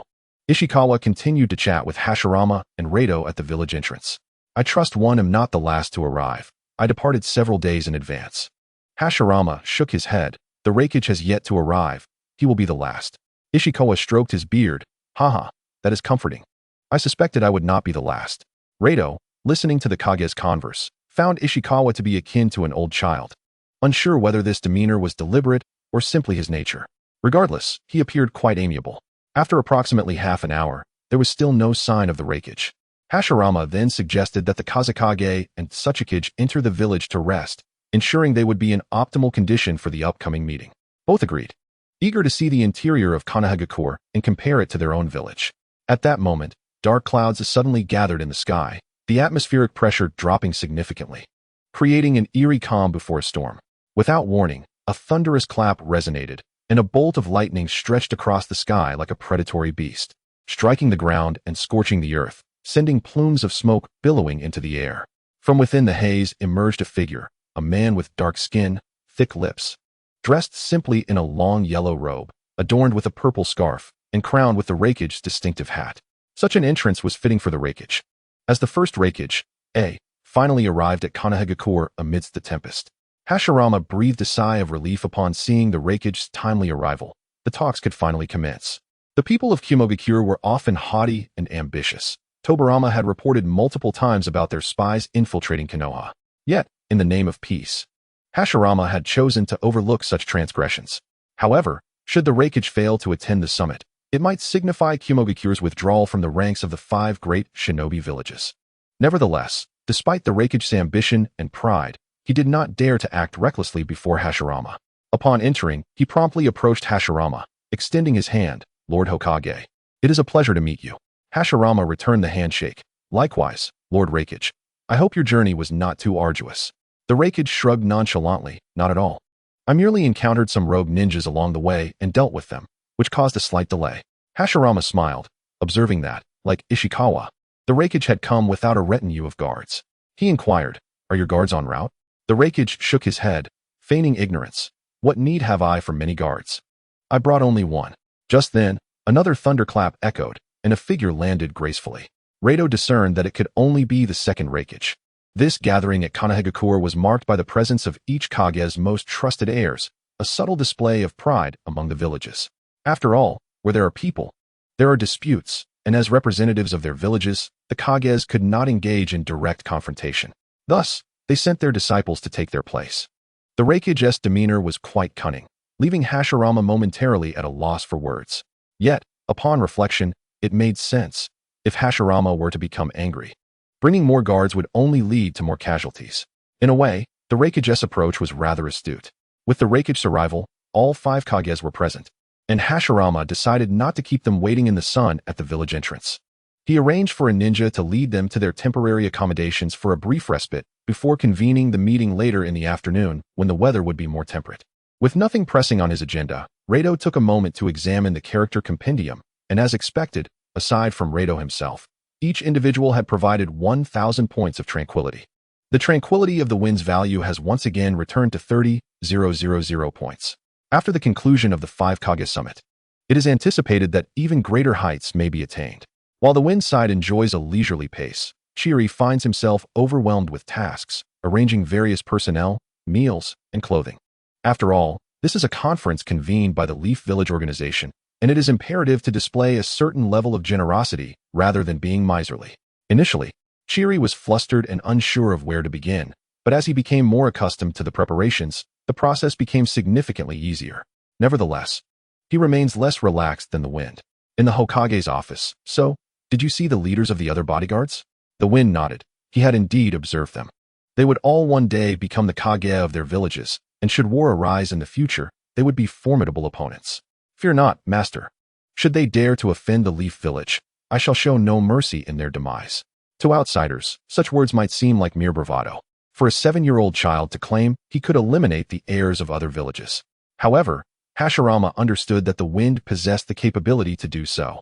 Speaker 1: Ishikawa continued to chat with Hashirama and Reto at the village entrance. I trust one am not the last to arrive. I departed several days in advance. Hashirama shook his head. The Reikage has yet to arrive. He will be the last. Ishikawa stroked his beard. Haha, that is comforting. I suspected I would not be the last. Reto, listening to the Kage's converse, found Ishikawa to be akin to an old child, unsure whether this demeanor was deliberate or simply his nature. Regardless, he appeared quite amiable. After approximately half an hour, there was still no sign of the Reikage. Hashirama then suggested that the Kazekage and Tsuchikage enter the village to rest, ensuring they would be in optimal condition for the upcoming meeting. Both agreed, eager to see the interior of Konoha and compare it to their own village. At that moment, dark clouds suddenly gathered in the sky, the atmospheric pressure dropping significantly, creating an eerie calm before a storm. Without warning, a thunderous clap resonated, and a bolt of lightning stretched across the sky like a predatory beast, striking the ground and scorching the earth, sending plumes of smoke billowing into the air. From within the haze emerged a figure, a man with dark skin, thick lips, dressed simply in a long yellow robe, adorned with a purple scarf, and crowned with the Raikage's distinctive hat. Such an entrance was fitting for the Raikage. As the first Raikage, finally arrived at Konoha amidst the tempest, Hashirama breathed a sigh of relief upon seeing the Raikage's timely arrival. The talks could finally commence. The people of Shinobi were often haughty and ambitious. Tobirama had reported multiple times about their spies infiltrating Konoha. Yet, in the name of peace, Hashirama had chosen to overlook such transgressions. However, should the Raikage fail to attend the summit, it might signify Shinobi's withdrawal from the ranks of the 5 great shinobi villages. Nevertheless, despite the Raikage's ambition and pride, he did not dare to act recklessly before Hashirama. Upon entering, he promptly approached Hashirama, extending his hand. "Lord Hokage, it is a pleasure to meet you." Hashirama returned the handshake. "Likewise, Lord Raikage. I hope your journey was not too arduous." The Raikage shrugged nonchalantly. "Not at all. I merely encountered some rogue ninjas along the way and dealt with them, which caused a slight delay." Hashirama smiled, observing that, like Ishikawa, the Raikage had come without a retinue of guards. He inquired, "Are your guards en route?" The Raikage shook his head, feigning ignorance. "What need have I for many guards? I brought only one." Just then, another thunderclap echoed, and a figure landed gracefully. Rado discerned that it could only be the second Raikage. This gathering at Konoha was marked by the presence of each Kage's most trusted heirs, a subtle display of pride among the villages. After all, where there are people, there are disputes, and as representatives of their villages, the Kages could not engage in direct confrontation. Thus, they sent their disciples to take their place. The Raikage's demeanor was quite cunning, leaving Hashirama momentarily at a loss for words. Yet, upon reflection, it made sense. If Hashirama were to become angry, bringing more guards would only lead to more casualties. In a way, the Raikage's approach was rather astute. With the Raikage's arrival, all 5 Kages were present, and Hashirama decided not to keep them waiting in the sun at the village entrance. He arranged for a ninja to lead them to their temporary accommodations for a brief respite before convening the meeting later in the afternoon when the weather would be more temperate. With nothing pressing on his agenda, Rado took a moment to examine the character compendium, and as expected, aside from Rado himself, each individual had provided 1,000 points of tranquility. The tranquility of the wind's value has once again returned to 30,000 points. After the conclusion of the 5 Kage summit, it is anticipated that even greater heights may be attained. While the wind side enjoys a leisurely pace, Chiri finds himself overwhelmed with tasks, arranging various personnel, meals, and clothing. After all, this is a conference convened by the Leaf Village organization, and it is imperative to display a certain level of generosity rather than being miserly. Initially, Chiri was flustered and unsure of where to begin, but as he became more accustomed to the preparations, the process became significantly easier. Nevertheless, he remains less relaxed than the wind. In the Hokage's office, "So, did you see the leaders of the other bodyguards?" The wind nodded. He had indeed observed them. They would all one day become the Kage of their villages, and should war arise in the future, they would be formidable opponents. "Fear not, master. Should they dare to offend the Leaf Village, I shall show no mercy in their demise." To outsiders, such words might seem like mere bravado. For a 7-year-old child to claim he could eliminate the heirs of other villages. However, Hashirama understood that the wind possessed the capability to do so,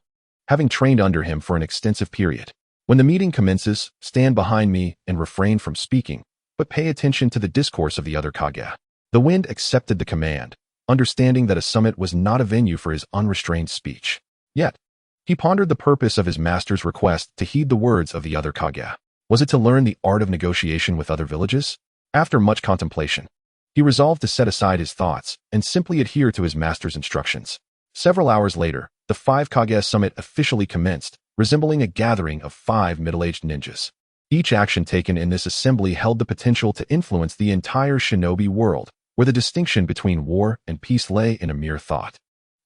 Speaker 1: having trained under him for an extensive period. "When the meeting commences, stand behind me and refrain from speaking, but pay attention to the discourse of the other Kage." The wind accepted the command, understanding that a summit was not a venue for his unrestrained speech. Yet, he pondered the purpose of his master's request to heed the words of the other Kage. Was it to learn the art of negotiation with other villages? After much contemplation, he resolved to set aside his thoughts and simply adhere to his master's instructions. Several hours later, the 5 Kage summit officially commenced, resembling a gathering of 5 middle-aged ninjas. Each action taken in this assembly held the potential to influence the entire shinobi world, where the distinction between war and peace lay in a mere thought.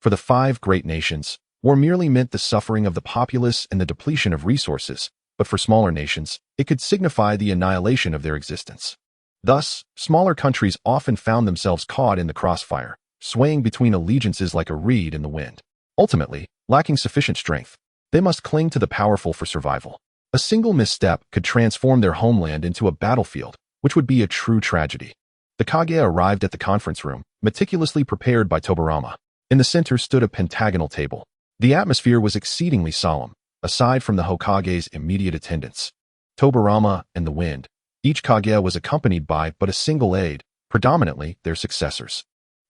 Speaker 1: For the 5 great nations, war merely meant the suffering of the populace and the depletion of resources, but for smaller nations, it could signify the annihilation of their existence. Thus, smaller countries often found themselves caught in the crossfire, swaying between allegiances like a reed in the wind. Ultimately, lacking sufficient strength, they must cling to the powerful for survival. A single misstep could transform their homeland into a battlefield, which would be a true tragedy. The Kage arrived at the conference room, meticulously prepared by Tobirama. In the center stood a pentagonal table. The atmosphere was exceedingly solemn, aside from the Hokage's immediate attendants. Tobirama and the wind. Each Kage was accompanied by but a single aide, predominantly their successors.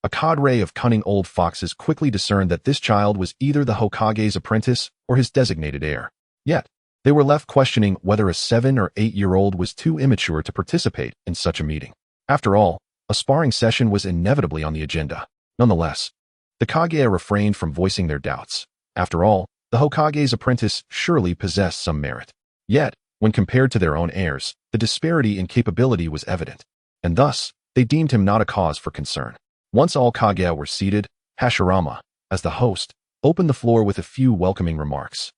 Speaker 1: A cadre of cunning old foxes quickly discerned that this child was either the Hokage's apprentice or his designated heir. Yet, they were left questioning whether a 7- or 8-year-old was too immature to participate in such a meeting. After all, a sparring session was inevitably on the agenda. Nonetheless, the Kage refrained from voicing their doubts. After all, the Hokage's apprentice surely possessed some merit. Yet, when compared to their own heirs, the disparity in capability was evident, and thus, they deemed him not a cause for concern. Once all Kage were seated, Hashirama, as the host, opened the floor with a few welcoming remarks.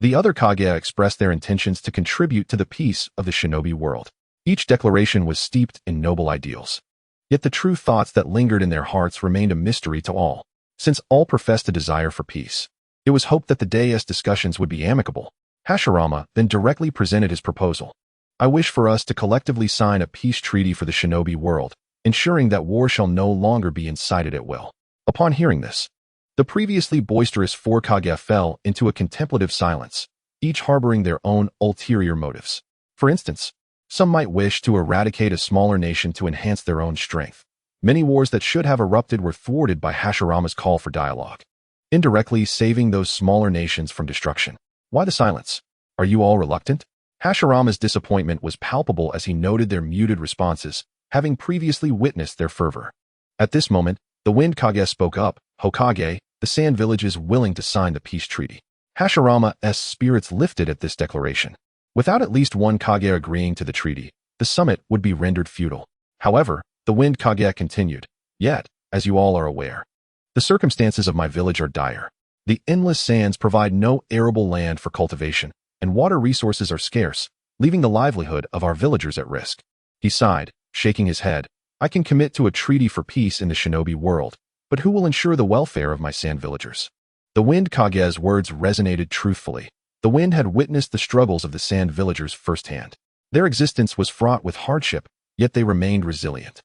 Speaker 1: The other Kage expressed their intentions to contribute to the peace of the shinobi world. Each declaration was steeped in noble ideals. Yet the true thoughts that lingered in their hearts remained a mystery to all. Since all professed a desire for peace, it was hoped that the day's discussions would be amicable. Hashirama then directly presented his proposal. I wish for us to collectively sign a peace treaty for the shinobi world, ensuring that war shall no longer be incited at will. Upon hearing this, the previously boisterous four Kage fell into a contemplative silence, each harboring their own ulterior motives. For instance, some might wish to eradicate a smaller nation to enhance their own strength. Many wars that should have erupted were thwarted by Hashirama's call for dialogue, indirectly saving those smaller nations from destruction. Why the silence? Are you all reluctant? Hashirama's disappointment was palpable as he noted their muted responses, having previously witnessed their fervor. At this moment, the Wind Kage spoke up. Hokage, the Sand Village is willing to sign the peace treaty. Hashirama's spirits lifted at this declaration. Without at least one Kage agreeing to the treaty, the summit would be rendered futile. However, the Wind Kage continued. Yet, as you all are aware, the circumstances of my village are dire. The endless sands provide no arable land for cultivation, and water resources are scarce, leaving the livelihood of our villagers at risk. He sighed, shaking his head. I can commit to a treaty for peace in the shinobi world, but who will ensure the welfare of my sand villagers? The Wind Kage's words resonated truthfully. The wind had witnessed the struggles of the sand villagers firsthand. Their existence was fraught with hardship, yet they remained resilient.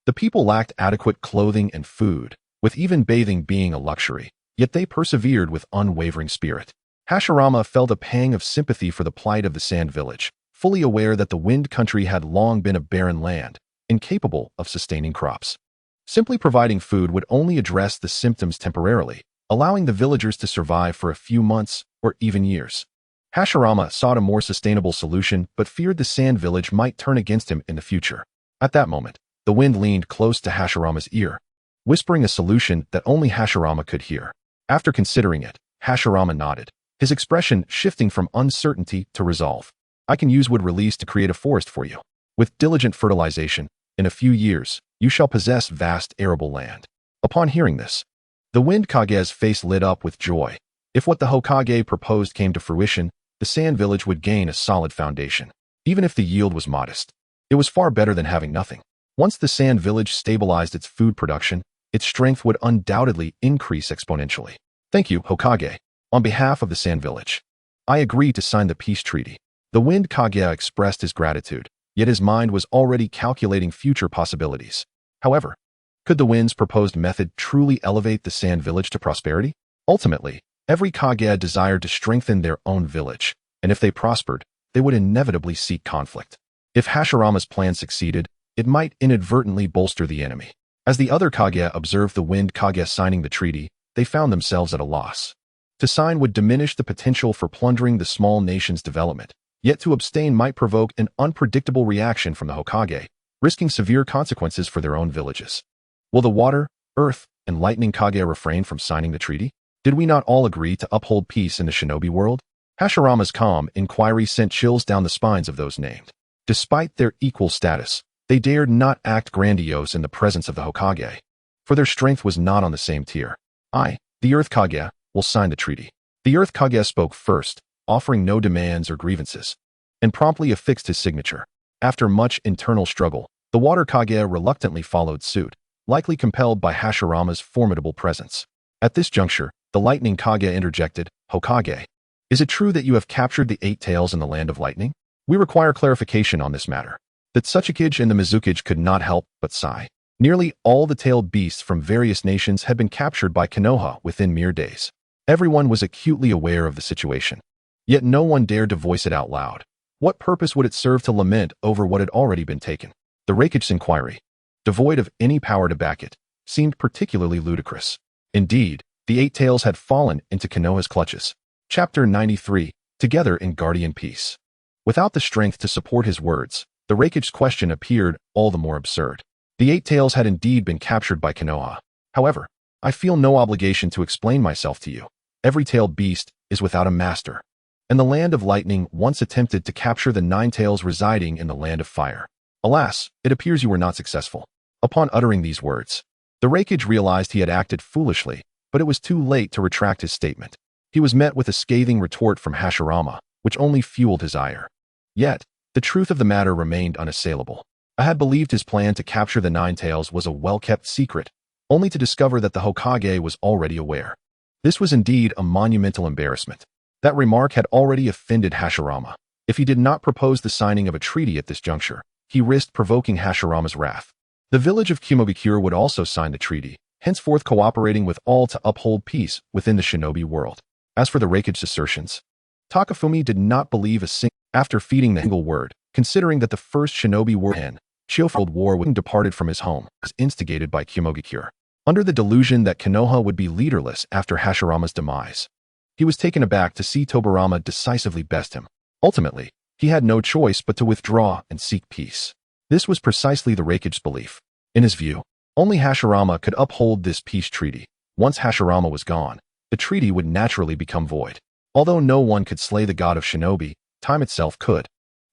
Speaker 1: The people lacked adequate clothing and food, with even bathing being a luxury, yet they persevered with unwavering spirit. Hashirama felt a pang of sympathy for the plight of the sand village, fully aware that the wind country had long been a barren land, incapable of sustaining crops. Simply providing food would only address the symptoms temporarily, allowing the villagers to survive for a few months or even years. Hashirama sought a more sustainable solution but feared the sand village might turn against him in the future. At that moment, the wind leaned close to Hashirama's ear, whispering a solution that only Hashirama could hear. After considering it, Hashirama nodded, his expression shifting from uncertainty to resolve. I can use wood released to create a forest for you. With diligent fertilization, in a few years, you shall possess vast arable land. Upon hearing this, the Wind Kage's face lit up with joy. If what the Hokage proposed came to fruition, the sand village would gain a solid foundation. Even if the yield was modest, it was far better than having nothing. Once the sand village stabilized its food production, its strength would undoubtedly increase exponentially. Thank you, Hokage. On behalf of the sand village, I agree to sign the peace treaty. The Wind Kage expressed his gratitude, yet his mind was already calculating future possibilities. However, could the wind's proposed method truly elevate the sand village to prosperity? Ultimately, every Kage desired to strengthen their own village, and if they prospered, they would inevitably seek conflict. If Hashirama's plan succeeded, it might inadvertently bolster the enemy. As the other Kage observed the Wind Kage signing the treaty, they found themselves at a loss. To sign would diminish the potential for plundering the small nation's development, yet to abstain might provoke an unpredictable reaction from the Hokage, risking severe consequences for their own villages. Will the water, earth, and lightning Kage refrain from signing the treaty? Did we not all agree to uphold peace in the shinobi world? Hashirama's calm inquiry sent chills down the spines of those named. Despite their equal status, they dared not act grandiose in the presence of the Hokage, for their strength was not on the same tier. I, the Earth Kage, will sign the treaty. The Earth Kage spoke first, offering no demands or grievances. and promptly affixed his signature. After much internal struggle, the Water Kage reluctantly followed suit, likely compelled by Hashirama's formidable presence. At this juncture, the Lightning Kage interjected, "Hokage, is it true that you have captured the 8 tails in the Land of Lightning? We require clarification on this matter." The Tsuchikage and the Mizukage could not help but sigh. Nearly all the tailed beasts from various nations had been captured by Konoha within mere days. Everyone was acutely aware of the situation. Yet no one dared to voice it out loud. What purpose would it serve to lament over what had already been taken? The Raikage's inquiry, devoid of any power to back it, seemed particularly ludicrous. Indeed, the 8 tails had fallen into Konoha's clutches. Chapter 93, Together in Guardian Peace. Without the strength to support his words, the Raikage's question appeared all the more absurd. The 8 tails had indeed been captured by Konoha. However, I feel no obligation to explain myself to you. Every tailed beast is without a master. And the Land of Lightning once attempted to capture the 9 tails residing in the Land of Fire. Alas, it appears you were not successful. Upon uttering these words, the Raikage realized he had acted foolishly, but it was too late to retract his statement. He was met with a scathing retort from Hashirama, which only fueled his ire. Yet, the truth of the matter remained unassailable. I had believed his plan to capture the 9 tails was a well-kept secret, only to discover that the Hokage was already aware. This was indeed a monumental embarrassment. That remark had already offended Hashirama. If he did not propose the signing of a treaty at this juncture, he risked provoking Hashirama's wrath. The village of Kumogakure would also sign the treaty, henceforth cooperating with all to uphold peace within the shinobi world. As for the Raikage's assertions, Takafumi did not believe a single after feeding the single word, considering that the first shinobi war in Chiyofield War when departed from his home was instigated by Kumogakure. Under the delusion that Konoha would be leaderless after Hashirama's demise, he was taken aback to see Tobirama decisively best him. Ultimately, he had no choice but to withdraw and seek peace. This was precisely the Raikage's belief. In his view, only Hashirama could uphold this peace treaty. Once Hashirama was gone, the treaty would naturally become void. Although no one could slay the god of shinobi, time itself could.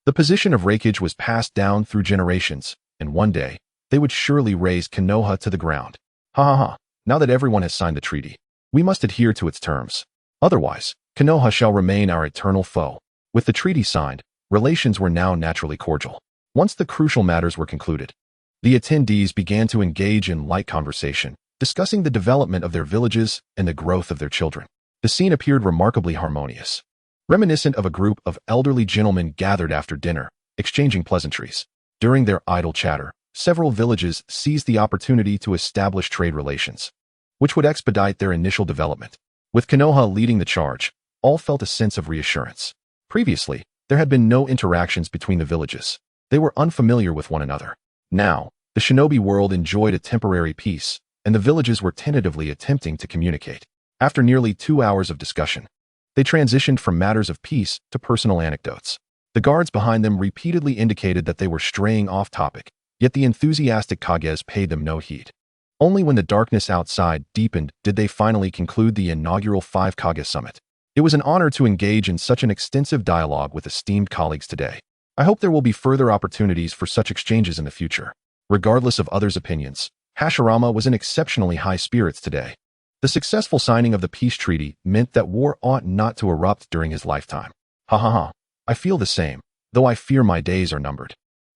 Speaker 1: The position of Raikage was passed down through generations, and one day, they would surely raise Konoha to the ground. Ha ha ha, now that everyone has signed the treaty, we must adhere to its terms. Otherwise, Konoha shall remain our eternal foe. With the treaty signed, relations were now naturally cordial. Once the crucial matters were concluded, the attendees began to engage in light conversation, discussing the development of their villages and the growth of their children. The scene appeared remarkably harmonious, reminiscent of a group of elderly gentlemen gathered after dinner, exchanging pleasantries. During their idle chatter, several villages seized the opportunity to establish trade relations, which would expedite their initial development. With Konoha leading the charge, all felt a sense of reassurance. Previously, there had been no interactions between the villages. They were unfamiliar with one another. Now, the shinobi world enjoyed a temporary peace, and the villages were tentatively attempting to communicate. After nearly 2 hours of discussion, they transitioned from matters of peace to personal anecdotes. The guards behind them repeatedly indicated that they were straying off topic, yet the enthusiastic Kages paid them no heed. Only when the darkness outside deepened did they finally conclude the inaugural 5 Kage Summit. It was an honor to engage in such an extensive dialogue with esteemed colleagues today. I hope there will be further opportunities for such exchanges in the future. Regardless of others' opinions, Hashirama was in exceptionally high spirits today. The successful signing of the peace treaty meant that war ought not to erupt during his lifetime. Ha ha ha, I feel the same, though I fear my days are numbered.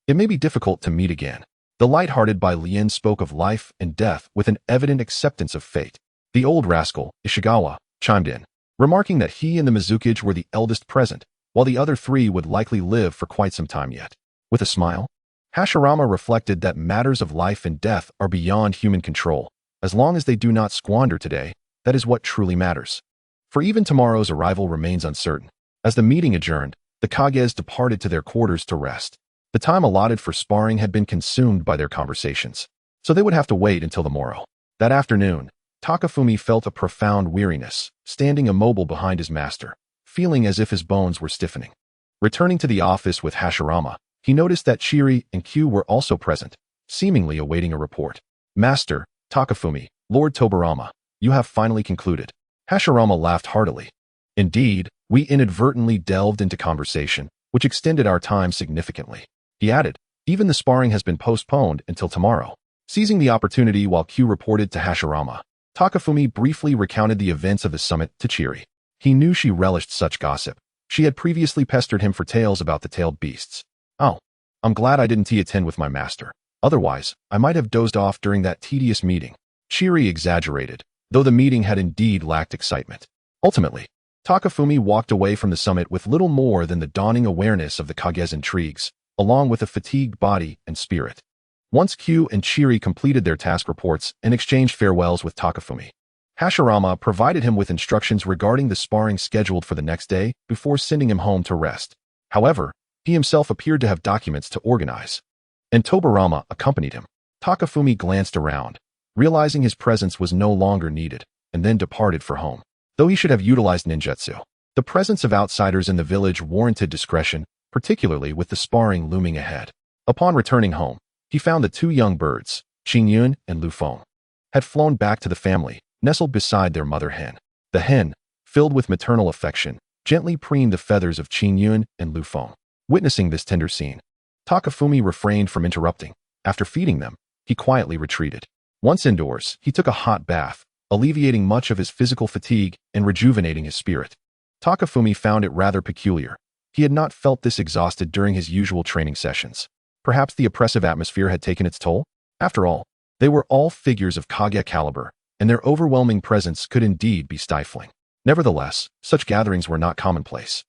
Speaker 1: It may be difficult to meet again. The light-hearted Bai Lien spoke of life and death with an evident acceptance of fate. The old rascal, Ishigawa, chimed in, remarking that he and the Mizukage were the eldest present, while the other 3 would likely live for quite some time yet. With a smile, Hashirama reflected that matters of life and death are beyond human control. As long as they do not squander today, that is what truly matters. For even tomorrow's arrival remains uncertain. As the meeting adjourned, the Kages departed to their quarters to rest. The time allotted for sparring had been consumed by their conversations, so they would have to wait until the morrow. That afternoon, Takafumi felt a profound weariness, standing immobile behind his master, feeling as if his bones were stiffening. Returning to the office with Hashirama, he noticed that Chiri and Q were also present, seemingly awaiting a report. Master, Takafumi, Lord Tobirama, you have finally concluded. Hashirama laughed heartily. Indeed, we inadvertently delved into conversation, which extended our time significantly. He added, even the sparring has been postponed until tomorrow. Seizing the opportunity while Q reported to Hashirama, Takafumi briefly recounted the events of the summit to Chiri. He knew she relished such gossip. She had previously pestered him for tales about the tailed beasts. "Oh, I'm glad I didn't attend with my master. Otherwise, I might have dozed off during that tedious meeting." Chiri exaggerated, though the meeting had indeed lacked excitement. Ultimately, Takafumi walked away from the summit with little more than the dawning awareness of the Kage's intrigues, along with a fatigued body and spirit. Once Q and Chiri completed their task reports and exchanged farewells with Takafumi, Hashirama provided him with instructions regarding the sparring scheduled for the next day before sending him home to rest. However, he himself appeared to have documents to organize, and Tobirama accompanied him. Takafumi glanced around, realizing his presence was no longer needed, and then departed for home. Though he should have utilized ninjutsu, the presence of outsiders in the village warranted discretion, particularly with the sparring looming ahead. Upon returning home, he found the two young birds, Qingyun and Lufeng, had flown back to the family, nestled beside their mother hen. The hen, filled with maternal affection, gently preened the feathers of Qingyun and Lufeng. Witnessing this tender scene, Takafumi refrained from interrupting. After feeding them, he quietly retreated. Once indoors, he took a hot bath, alleviating much of his physical fatigue and rejuvenating his spirit. Takafumi found it rather peculiar. He had not felt this exhausted during his usual training sessions. Perhaps the oppressive atmosphere had taken its toll? After all, they were all figures of Kage caliber, and their overwhelming presence could indeed be stifling. Nevertheless, such gatherings were not commonplace.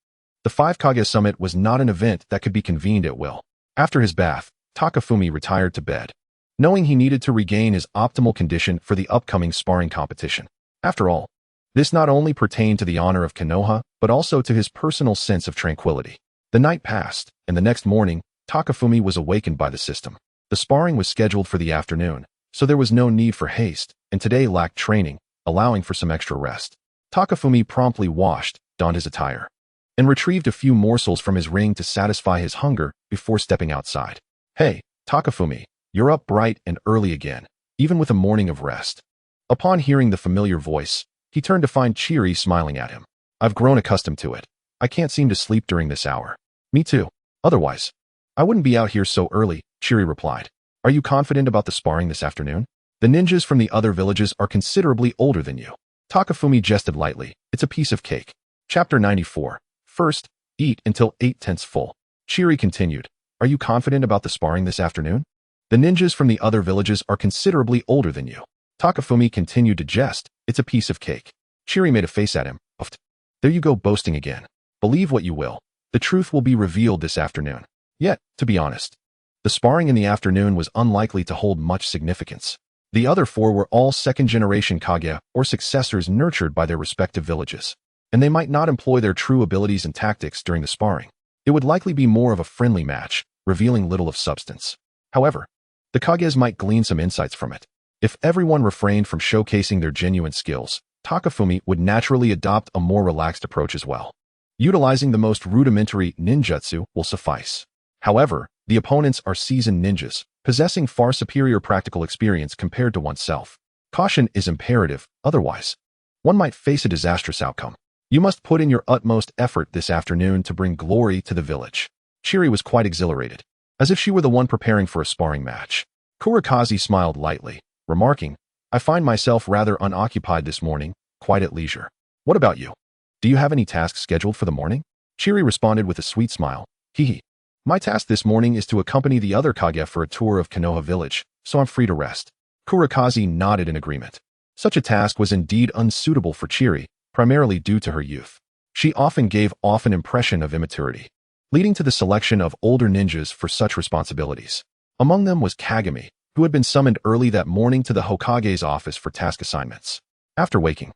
Speaker 1: The 5 Kage Summit was not an event that could be convened at will. After his bath, Takafumi retired to bed, knowing he needed to regain his optimal condition for the upcoming sparring competition. After all, this not only pertained to the honor of Konoha, but also to his personal sense of tranquility. The night passed, and the next morning, Takafumi was awakened by the system. The sparring was scheduled for the afternoon, so there was no need for haste, and today lacked training, allowing for some extra rest. Takafumi promptly washed, donned his attire, and retrieved a few morsels from his ring to satisfy his hunger before stepping outside. "Hey, Takafumi, you're up bright and early again, even with a morning of rest." Upon hearing the familiar voice, he turned to find Chiri smiling at him. "I've grown accustomed to it. I can't seem to sleep during this hour." "Me too. Otherwise, I wouldn't be out here so early," Chiri replied. "Are you confident about the sparring this afternoon? The ninjas from the other villages are considerably older than you." Takafumi jested lightly. "It's a piece of cake." Chapter 94. First, eat until 8/10 full. Chiri continued. "Are you confident about the sparring this afternoon? The ninjas from the other villages are considerably older than you." Takafumi continued to jest. "It's a piece of cake." Chiri made a face at him. "Uft. There you go boasting again. Believe what you will. The truth will be revealed this afternoon." Yet, to be honest, the sparring in the afternoon was unlikely to hold much significance. The other 4 were all second-generation Kage or successors nurtured by their respective villages, and they might not employ their true abilities and tactics during the sparring. It would likely be more of a friendly match, revealing little of substance. However, the Kages might glean some insights from it. If everyone refrained from showcasing their genuine skills, Takafumi would naturally adopt a more relaxed approach as well. Utilizing the most rudimentary ninjutsu will suffice. However, the opponents are seasoned ninjas, possessing far superior practical experience compared to oneself. Caution is imperative, otherwise, one might face a disastrous outcome. You must put in your utmost effort this afternoon to bring glory to the village. Chiri was quite exhilarated, as if she were the one preparing for a sparring match. Kurikaze smiled lightly, remarking, "I find myself rather unoccupied this morning, quite at leisure. What about you? Do you have any tasks scheduled for the morning?" Chiri responded with a sweet smile. "Hee. My task this morning is to accompany the other Kage for a tour of Konoha village, so I'm free to rest." Kurikaze nodded in agreement. Such a task was indeed unsuitable for Chiri, primarily due to her youth. She often gave off an impression of immaturity, leading to the selection of older ninjas for such responsibilities. Among them was Kagami, who had been summoned early that morning to the Hokage's office for task assignments. After waking,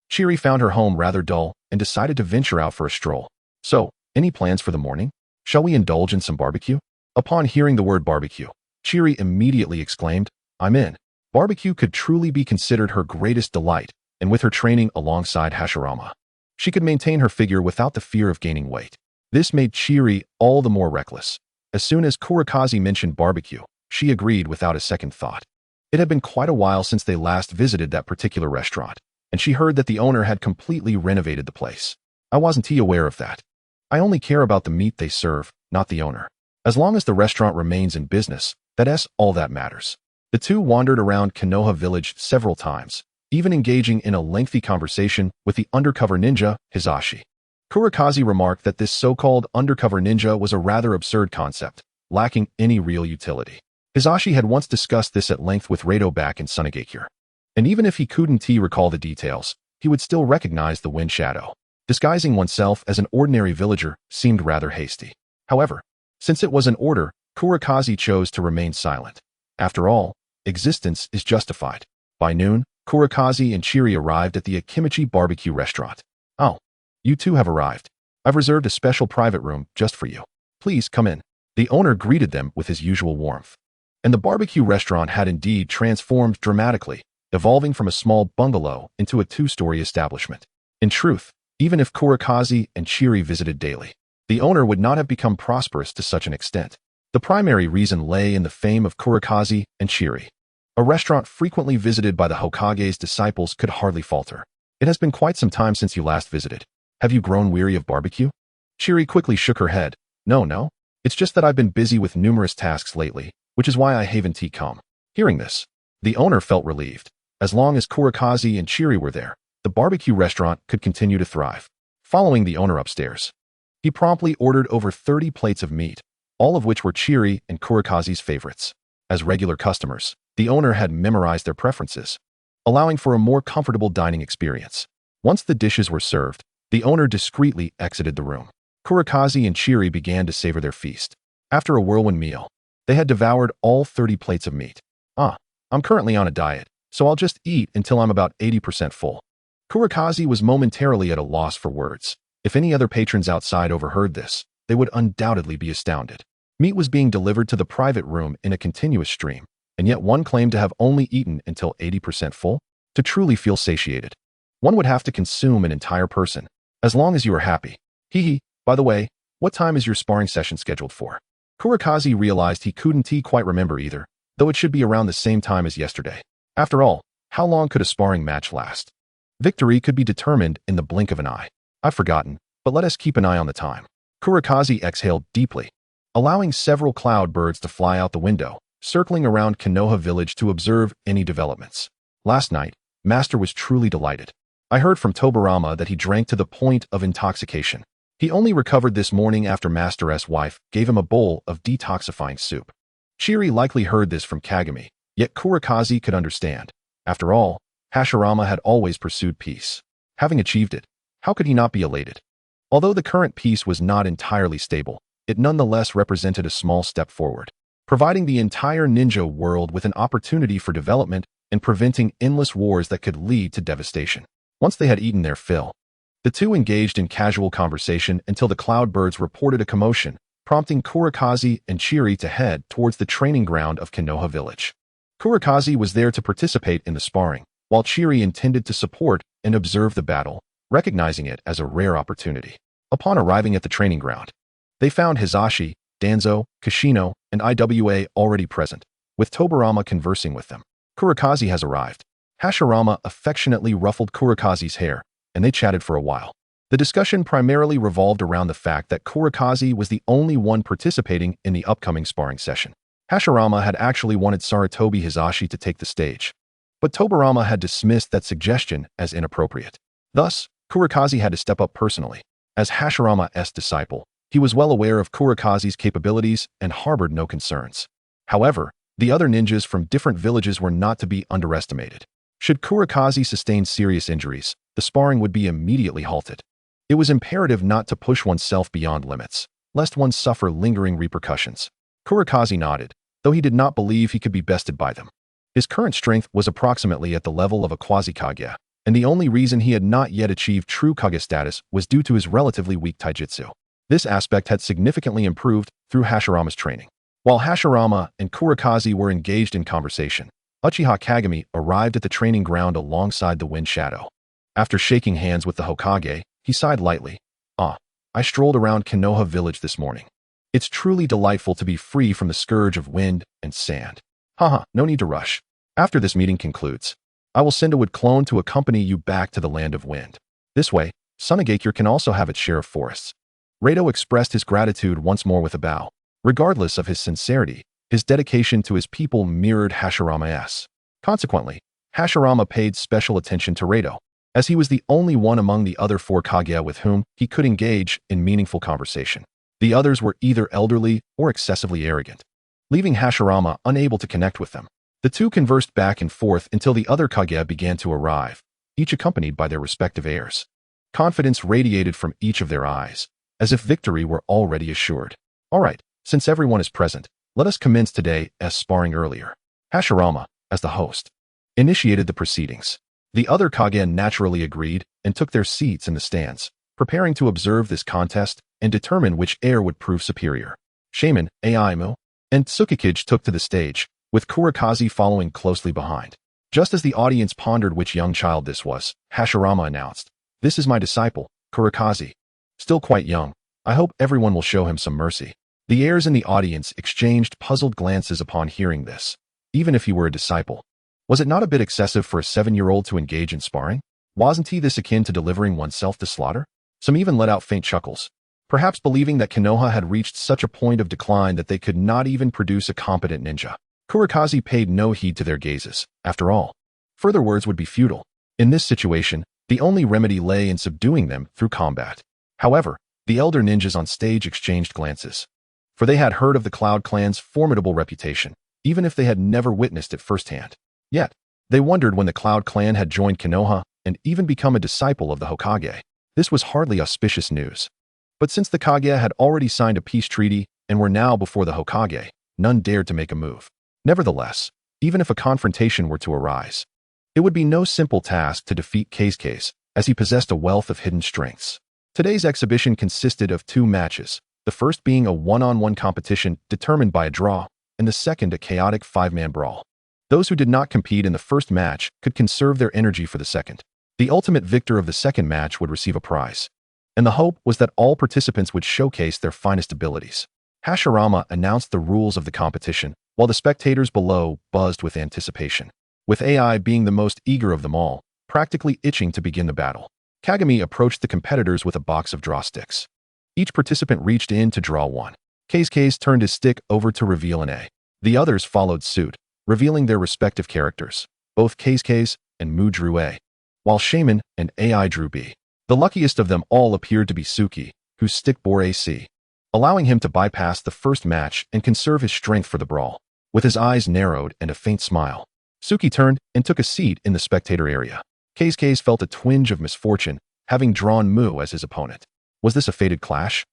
Speaker 1: Chiri found her home rather dull and decided to venture out for a stroll. "So, any plans for the morning? Shall we indulge in some barbecue?" Upon hearing the word barbecue, Chiri immediately exclaimed, "I'm in." Barbecue could truly be considered her greatest delight, and with her training alongside Hashirama, she could maintain her figure without the fear of gaining weight. This made Chiri all the more reckless. As soon as Kurikaze mentioned barbecue, she agreed without a second thought. It had been quite a while since they last visited that particular restaurant, and she heard that the owner had completely renovated the place. "I wasn't aware of that. I only care about the meat they serve, not the owner. As long as the restaurant remains in business, that's all that matters." The two wandered around Konoha village several times, even engaging in a lengthy conversation with the undercover ninja, Hizashi. Kurakaze remarked that this so-called undercover ninja was a rather absurd concept, lacking any real utility. Hisashi had once discussed this at length with Rado back in Sunagakure. And even if he couldn't recall the details, he would still recognize the wind shadow. Disguising oneself as an ordinary villager seemed rather hasty. However, since it was an order, Kurakaze chose to remain silent. After all, existence is justified. By noon, Kurakaze and Chiri arrived at the Akimichi barbecue restaurant. "Oh, you two have arrived. I've reserved a special private room just for you. Please come in." The owner greeted them with his usual warmth. And the barbecue restaurant had indeed transformed dramatically, evolving from a small bungalow into a two-story establishment. In truth, even if Kurakaze and Chiri visited daily, the owner would not have become prosperous to such an extent. The primary reason lay in the fame of Kurakaze and Chiri. A restaurant frequently visited by the Hokage's disciples could hardly falter. "It has been quite some time since you last visited. Have you grown weary of barbecue?" Chiri quickly shook her head. No. It's just that I've been busy with numerous tasks lately, which is why I haven't come." Hearing this, the owner felt relieved. As long as Kurakaze and Chiri were there, the barbecue restaurant could continue to thrive. Following the owner upstairs, he promptly ordered over 30 plates of meat, all of which were Chiri and Kurakaze's favorites. As regular customers, the owner had memorized their preferences, allowing for a more comfortable dining experience. Once the dishes were served, the owner discreetly exited the room. Kurakaze and Chiri began to savor their feast. After a whirlwind meal, they had devoured all 30 plates of meat. I'm currently on a diet, so I'll just eat until I'm about 80% full." Kurakaze was momentarily at a loss for words. If any other patrons outside overheard this, they would undoubtedly be astounded. Meat was being delivered to the private room in a continuous stream, and yet one claimed to have only eaten until 80% full? To truly feel satiated, one would have to consume an entire person. As long as you are happy. By the way, what time is your sparring session scheduled for? Kurakaze realized he couldn't quite remember either, though it should be around the same time as yesterday. After all, how long could a sparring match last? Victory could be determined in the blink of an eye. I've forgotten, but let us keep an eye on the time. Kurakaze exhaled deeply, allowing several cloud birds to fly out the window, circling around Konoha village to observe any developments. Last night, Master was truly delighted. I heard from Tobirama that he drank to the point of intoxication. He only recovered this morning after Master's wife gave him a bowl of detoxifying soup. Chiri likely heard this from Kagami, yet Kurakaze could understand. After all, Hashirama had always pursued peace. Having achieved it, how could he not be elated? Although the current peace was not entirely stable, it nonetheless represented a small step forward, providing the entire ninja world with an opportunity for development and preventing endless wars that could lead to devastation. Once they had eaten their fill, the two engaged in casual conversation until the cloudbirds reported a commotion, prompting Kurakaze and Chiri to head towards the training ground of Konoha village. Kurakaze was there to participate in the sparring, while Chiri intended to support and observe the battle, recognizing it as a rare opportunity. Upon arriving at the training ground, they found Hisashi, Danzo, Kashino, and Iwa already present, with Tobirama conversing with them. Kurakaze has arrived. Hashirama affectionately ruffled Kurakaze's hair, and they chatted for a while. The discussion primarily revolved around the fact that Kurakaze was the only one participating in the upcoming sparring session. Hashirama had actually wanted Sarutobi Hisashi to take the stage, but Tobirama had dismissed that suggestion as inappropriate. Thus, Kurakaze had to step up personally. As Hashirama's disciple, he was well aware of Kurakaze's capabilities and harbored no concerns. However, the other ninjas from different villages were not to be underestimated. Should Kurakaze sustain serious injuries, the sparring would be immediately halted. It was imperative not to push oneself beyond limits, lest one suffer lingering repercussions. Kurakaze nodded, though he did not believe he could be bested by them. His current strength was approximately at the level of a quasi-Kage, and the only reason he had not yet achieved true Kage status was due to his relatively weak taijutsu. This aspect had significantly improved through Hashirama's training. While Hashirama and Kurakaze were engaged in conversation, Uchiha Kagami arrived at the training ground alongside the wind shadow. After shaking hands with the Hokage, he sighed lightly. I strolled around Konoha village this morning. It's truly delightful to be free from the scourge of wind and sand. No need to rush. After this meeting concludes, I will send a wood clone to accompany you back to the land of wind. This way, Sunagakure can also have its share of forests. Rado expressed his gratitude once more with a bow. Regardless of his sincerity, his dedication to his people mirrored Hashirama's. Consequently, Hashirama paid special attention to Rado. as he was the only one among the other four Kage with whom he could engage in meaningful conversation. The others were either elderly or excessively arrogant, leaving Hashirama unable to connect with them. The two conversed back and forth until the other Kage began to arrive, each accompanied by their respective heirs. Confidence radiated from each of their eyes, as if victory were already assured. All right, since everyone is present, let us commence today as sparring earlier. Hashirama, as the host, initiated the proceedings. The other Kage naturally agreed and took their seats in the stands, preparing to observe this contest and determine which heir would prove superior. Shaman, Aimu, and Tsukikage took to the stage, with Kurikaze following closely behind. Just as the audience pondered which young child this was, Hashirama announced, "This is my disciple, Kurikaze. Still quite young. I hope everyone will show him some mercy." The heirs in the audience exchanged puzzled glances upon hearing this. Even if he were a disciple, was it not a bit excessive for a 7-year-old to engage in sparring? Wasn't he this akin to delivering oneself to slaughter? Some even let out faint chuckles, perhaps believing that Konoha had reached such a point of decline that they could not even produce a competent ninja. Kurikaze paid no heed to their gazes. After all, further words would be futile. In this situation, the only remedy lay in subduing them through combat. However, the elder ninjas on stage exchanged glances, for they had heard of the Cloud Clan's formidable reputation, even if they had never witnessed it firsthand. Yet, they wondered when the Cloud Clan had joined Konoha and even become a disciple of the Hokage. This was hardly auspicious news. But since the Kage had already signed a peace treaty and were now before the Hokage, none dared to make a move. Nevertheless, even if a confrontation were to arise, it would be no simple task to defeat Kazekage, as he possessed a wealth of hidden strengths. Today's exhibition consisted of 2 matches, the first being a one-on-one competition determined by a draw, and the second a chaotic 5-man brawl. Those who did not compete in the first match could conserve their energy for the second. The ultimate victor of the second match would receive a prize, and the hope was that all participants would showcase their finest abilities. Hashirama announced the rules of the competition, while the spectators below buzzed with anticipation, with AI being the most eager of them all, practically itching to begin the battle. Kagami approached the competitors with a box of draw sticks. Each participant reached in to draw one. Kazekage turned his stick over to reveal an A. The others followed suit, revealing their respective characters. Both Kazekage and Mu drew A, while Shaman and AI drew B. The luckiest of them all appeared to be Suki, whose stick bore AC, allowing him to bypass the first match and conserve his strength for the brawl. With his eyes narrowed and a faint smile, Suki turned and took a seat in the spectator area. Kazekage felt a twinge of misfortune, having drawn Mu as his opponent. Was this a fated clash?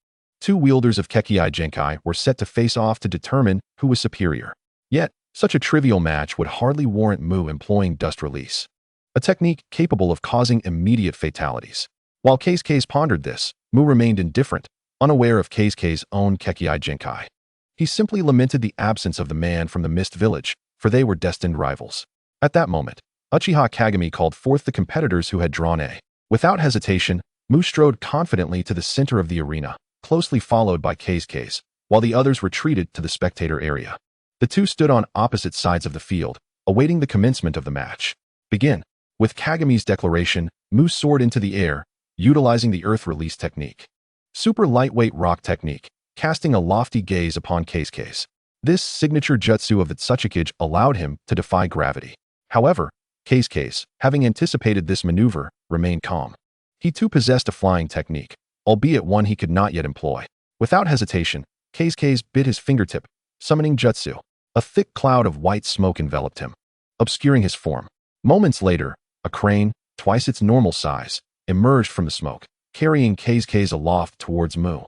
Speaker 1: 2 wielders of Kekkai Genkai were set to face off to determine who was superior. Yet, such a trivial match would hardly warrant Mu employing Dust Release, a technique capable of causing immediate fatalities. While Kazekage pondered this, Mu remained indifferent, unaware of Kazekage's own Kekkai Genkai. He simply lamented the absence of the man from the Mist Village, for they were destined rivals. At that moment, Uchiha Kagami called forth the competitors who had drawn A. Without hesitation, Mu strode confidently to the center of the arena, closely followed by Kazekage, while the others retreated to the spectator area. The two stood on opposite sides of the field, awaiting the commencement of the match. Begin. With Kagami's declaration, Mu soared into the air, utilizing the earth release technique. Super lightweight rock technique, casting a lofty gaze upon Kazekage. This signature jutsu of the Tsukikage allowed him to defy gravity. However, Kazekage, having anticipated this maneuver, remained calm. He too possessed a flying technique, albeit one he could not yet employ. Without hesitation, Kazekage bit his fingertip, summoning jutsu. A thick cloud of white smoke enveloped him, obscuring his form. Moments later, a crane, twice its normal size, emerged from the smoke, carrying Kazekage aloft towards Mu.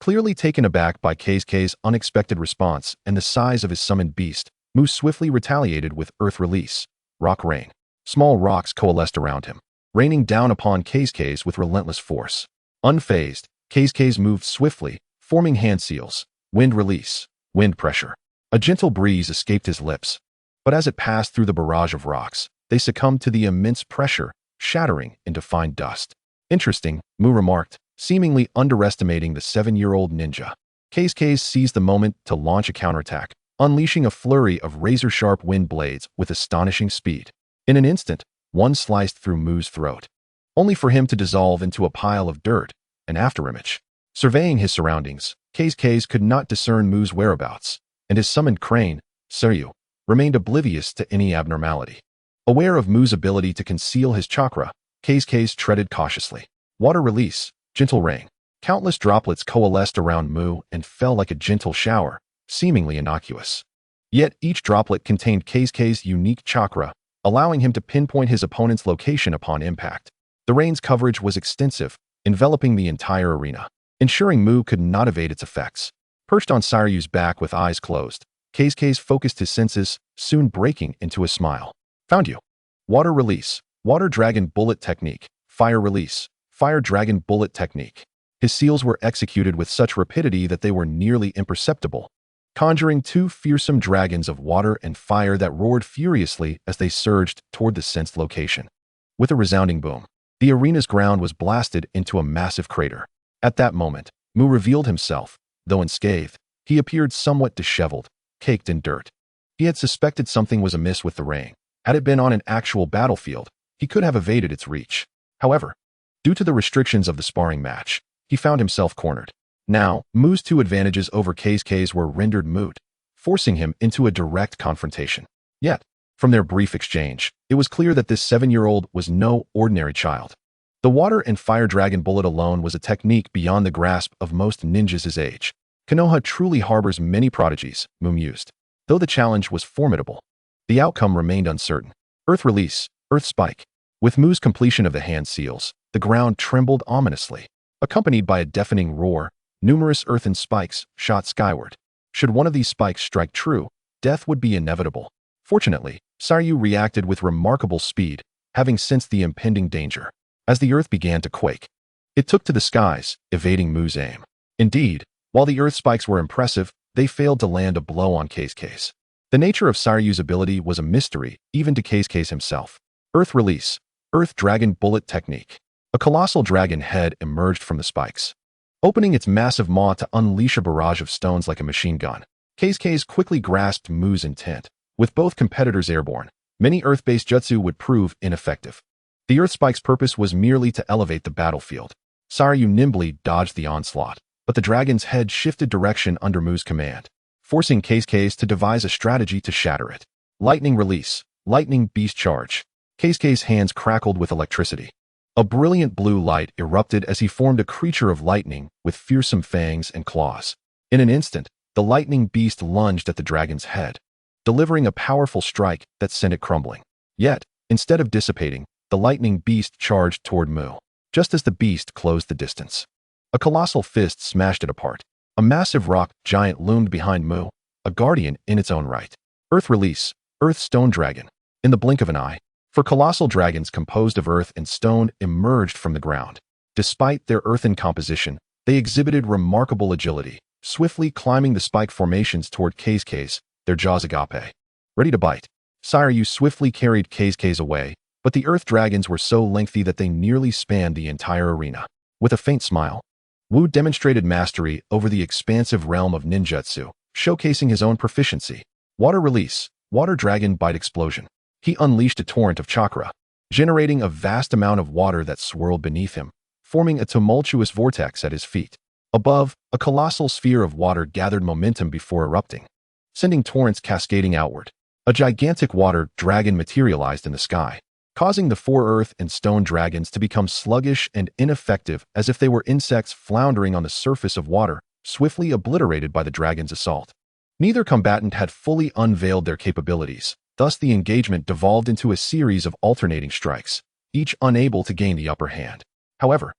Speaker 1: Clearly taken aback by Kazekage's unexpected response and the size of his summoned beast, Mu swiftly retaliated with Earth Release, Rock Rain. Small rocks coalesced around him, raining down upon Kazekage with relentless force. Unfazed, Kazekage moved swiftly, forming hand seals, Wind Release, Wind Pressure. A gentle breeze escaped his lips, but as it passed through the barrage of rocks, they succumbed to the immense pressure, shattering into fine dust. Interesting, Mu remarked, seemingly underestimating the 7-year-old ninja. Kazekage seized the moment to launch a counterattack, unleashing a flurry of razor-sharp wind blades with astonishing speed. In an instant, one sliced through Mu's throat, only for him to dissolve into a pile of dirt, an afterimage. Surveying his surroundings, Kazekage could not discern Mu's whereabouts, and his summoned crane, Seryu, remained oblivious to any abnormality. Aware of Mu's ability to conceal his chakra, Case treaded cautiously. Water release, gentle rain. Countless droplets coalesced around Mu and fell like a gentle shower, seemingly innocuous. Yet each droplet contained Case's unique chakra, allowing him to pinpoint his opponent's location upon impact. The rain's coverage was extensive, enveloping the entire arena, ensuring Mu could not evade its effects. Perched on Saryu's back with eyes closed, Case focused his senses, soon breaking into a smile. Found you. Water release, water dragon bullet technique. Fire release, fire dragon bullet technique. His seals were executed with such rapidity that they were nearly imperceptible, conjuring two fearsome dragons of water and fire that roared furiously as they surged toward the sensed location. With a resounding boom, the arena's ground was blasted into a massive crater. At that moment, Mu revealed himself. Though unscathed, he appeared somewhat disheveled, caked in dirt. He had suspected something was amiss with the rain. Had it been on an actual battlefield, he could have evaded its reach. However, due to the restrictions of the sparring match, he found himself cornered. Now, Mu's two advantages over Case's were rendered moot, forcing him into a direct confrontation. Yet, from their brief exchange, it was clear that this 7-year-old was no ordinary child. The water and fire dragon bullet alone was a technique beyond the grasp of most ninjas his age. Konoha truly harbors many prodigies, Mu mused. Though the challenge was formidable, the outcome remained uncertain. Earth release, earth spike. With Mu's completion of the hand seals, the ground trembled ominously. Accompanied by a deafening roar, numerous earthen spikes shot skyward. Should one of these spikes strike true, death would be inevitable. Fortunately, Saryu reacted with remarkable speed, having sensed the impending danger. As the earth began to quake, it took to the skies, evading Mu's aim. Indeed, while the earth spikes were impressive, they failed to land a blow on Case. The nature of Saryu's ability was a mystery, even to Case himself. Earth release, earth dragon bullet technique. A colossal dragon head emerged from the spikes, opening its massive maw to unleash a barrage of stones like a machine gun. Case quickly grasped Mu's intent. With both competitors airborne, many earth-based jutsu would prove ineffective. The earth spike's purpose was merely to elevate the battlefield. Saryu nimbly dodged the onslaught, but the dragon's head shifted direction under Mu's command, forcing Case to devise a strategy to shatter it. Lightning release, lightning beast charge. Case's hands crackled with electricity. A brilliant blue light erupted as he formed a creature of lightning with fearsome fangs and claws. In an instant, the lightning beast lunged at the dragon's head, delivering a powerful strike that sent it crumbling. Yet, instead of dissipating, the lightning beast charged toward Mu. Just as the beast closed the distance, a colossal fist smashed it apart. A massive rock giant loomed behind Mu, a guardian in its own right. Earth release, earth stone dragon. In the blink of an eye, four colossal dragons composed of earth and stone emerged from the ground. Despite their earthen composition, they exhibited remarkable agility, swiftly climbing the spike formations toward Case, their jaws agape, ready to bite. Saryu swiftly carried Case away, but the earth dragons were so lengthy that they nearly spanned the entire arena. With a faint smile, Wu demonstrated mastery over the expansive realm of ninjutsu, showcasing his own proficiency. Water release, water dragon bite explosion. He unleashed a torrent of chakra, generating a vast amount of water that swirled beneath him, forming a tumultuous vortex at his feet. Above, a colossal sphere of water gathered momentum before erupting, sending torrents cascading outward. A gigantic water dragon materialized in the sky, causing the four earth and stone dragons to become sluggish and ineffective as if they were insects floundering on the surface of water, swiftly obliterated by the dragon's assault. Neither combatant had fully unveiled their capabilities. Thus, the engagement devolved into a series of alternating strikes, each unable to gain the upper hand. However,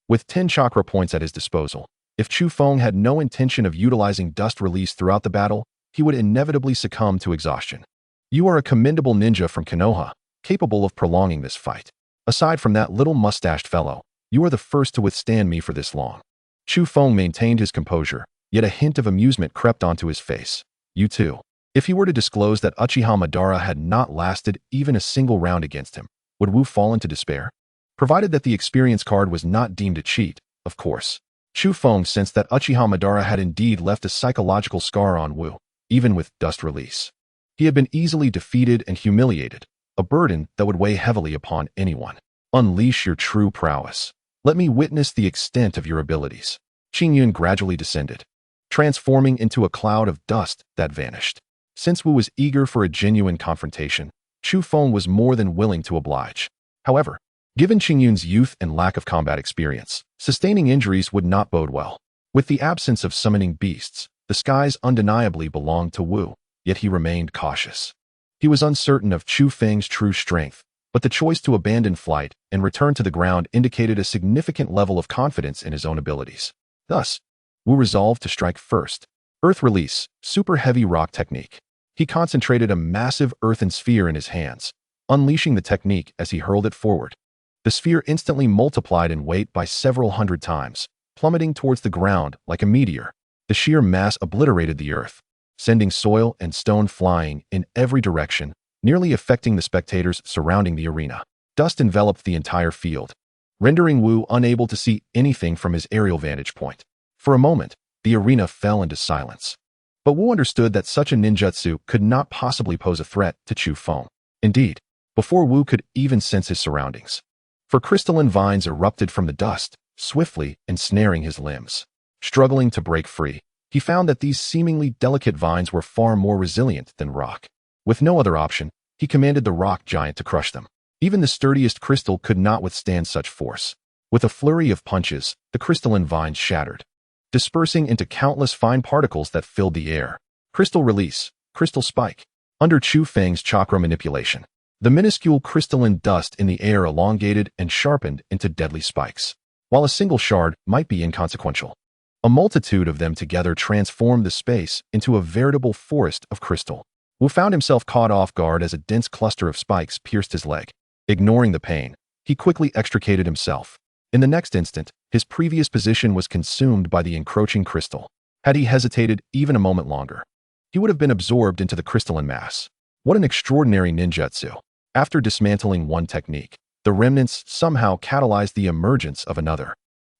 Speaker 1: with 10 chakra points at his disposal, if Chu Feng had no intention of utilizing dust release throughout the battle, he would inevitably succumb to exhaustion. You are a commendable ninja from Konoha, capable of prolonging this fight. Aside from that little mustached fellow, you are the first to withstand me for this long. Chu Feng maintained his composure, yet a hint of amusement crept onto his face. You too. If he were to disclose that Uchiha Madara had not lasted even a single round against him, would Wu fall into despair? Provided that the experience card was not deemed a cheat, of course. Chu Feng sensed that Uchiha Madara had indeed left a psychological scar on Wu, even with dust release. He had been easily defeated and humiliated, a burden that would weigh heavily upon anyone. Unleash your true prowess. Let me witness the extent of your abilities. Qingyun gradually descended, transforming into a cloud of dust that vanished. Since Wu was eager for a genuine confrontation, Chu Feng was more than willing to oblige. However, Given Qingyun's youth and lack of combat experience, sustaining injuries would not bode well. With the absence of summoning beasts, the skies undeniably belonged to Wu, yet he remained cautious. He was uncertain of Chu Feng's true strength, but the choice to abandon flight and return to the ground indicated a significant level of confidence in his own abilities. Thus, Wu resolved to strike first. Earth Release, Super Heavy Rock Technique. He concentrated a massive earthen sphere in his hands, unleashing the technique as he hurled it forward. The sphere instantly multiplied in weight by several hundred times, plummeting towards the ground like a meteor. The sheer mass obliterated the earth, sending soil and stone flying in every direction, nearly affecting the spectators surrounding the arena. Dust enveloped the entire field, rendering Wu unable to see anything from his aerial vantage point. For a moment, the arena fell into silence. But Wu understood that such a ninjutsu could not possibly pose a threat to Chu Feng. Indeed, before Wu could even sense his surroundings, for crystalline vines erupted from the dust, swiftly ensnaring his limbs. Struggling to break free, he found that these seemingly delicate vines were far more resilient than rock. With no other option, he commanded the rock giant to crush them. Even the sturdiest crystal could not withstand such force. With a flurry of punches, the crystalline vines shattered, dispersing into countless fine particles that filled the air. Crystal Release, Crystal Spike. Under Chu Feng's chakra manipulation, the minuscule crystalline dust in the air elongated and sharpened into deadly spikes. While a single shard might be inconsequential, a multitude of them together transformed the space into a veritable forest of crystal. Wu found himself caught off guard as a dense cluster of spikes pierced his leg. Ignoring the pain, he quickly extricated himself. In the next instant, his previous position was consumed by the encroaching crystal. Had he hesitated even a moment longer, he would have been absorbed into the crystalline mass. What an extraordinary ninjutsu! After dismantling one technique, the remnants somehow catalyzed the emergence of another.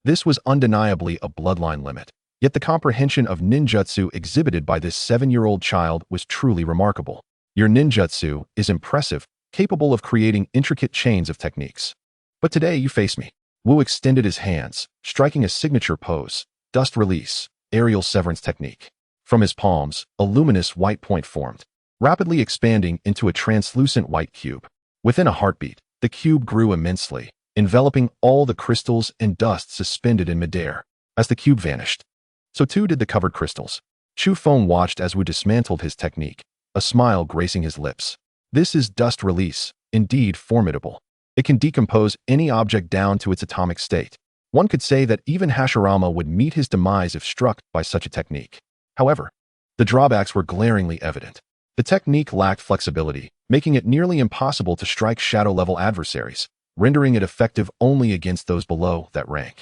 Speaker 1: This was undeniably a bloodline limit, yet the comprehension of ninjutsu exhibited by this 7-year-old child was truly remarkable. Your ninjutsu is impressive, capable of creating intricate chains of techniques. But today you face me. Wu extended his hands, striking a signature pose, Dust Release, Aerial Severance Technique. From his palms, a luminous white point formed, rapidly expanding into a translucent white cube. Within a heartbeat, the cube grew immensely, enveloping all the crystals and dust suspended in midair. As the cube vanished, so too did the covered crystals. Chu Feng watched as Wu dismantled his technique, a smile gracing his lips. This is Dust Release, indeed formidable. It can decompose any object down to its atomic state. One could say that even Hashirama would meet his demise if struck by such a technique. However, the drawbacks were glaringly evident. The technique lacked flexibility, making it nearly impossible to strike shadow-level adversaries, rendering it effective only against those below that rank.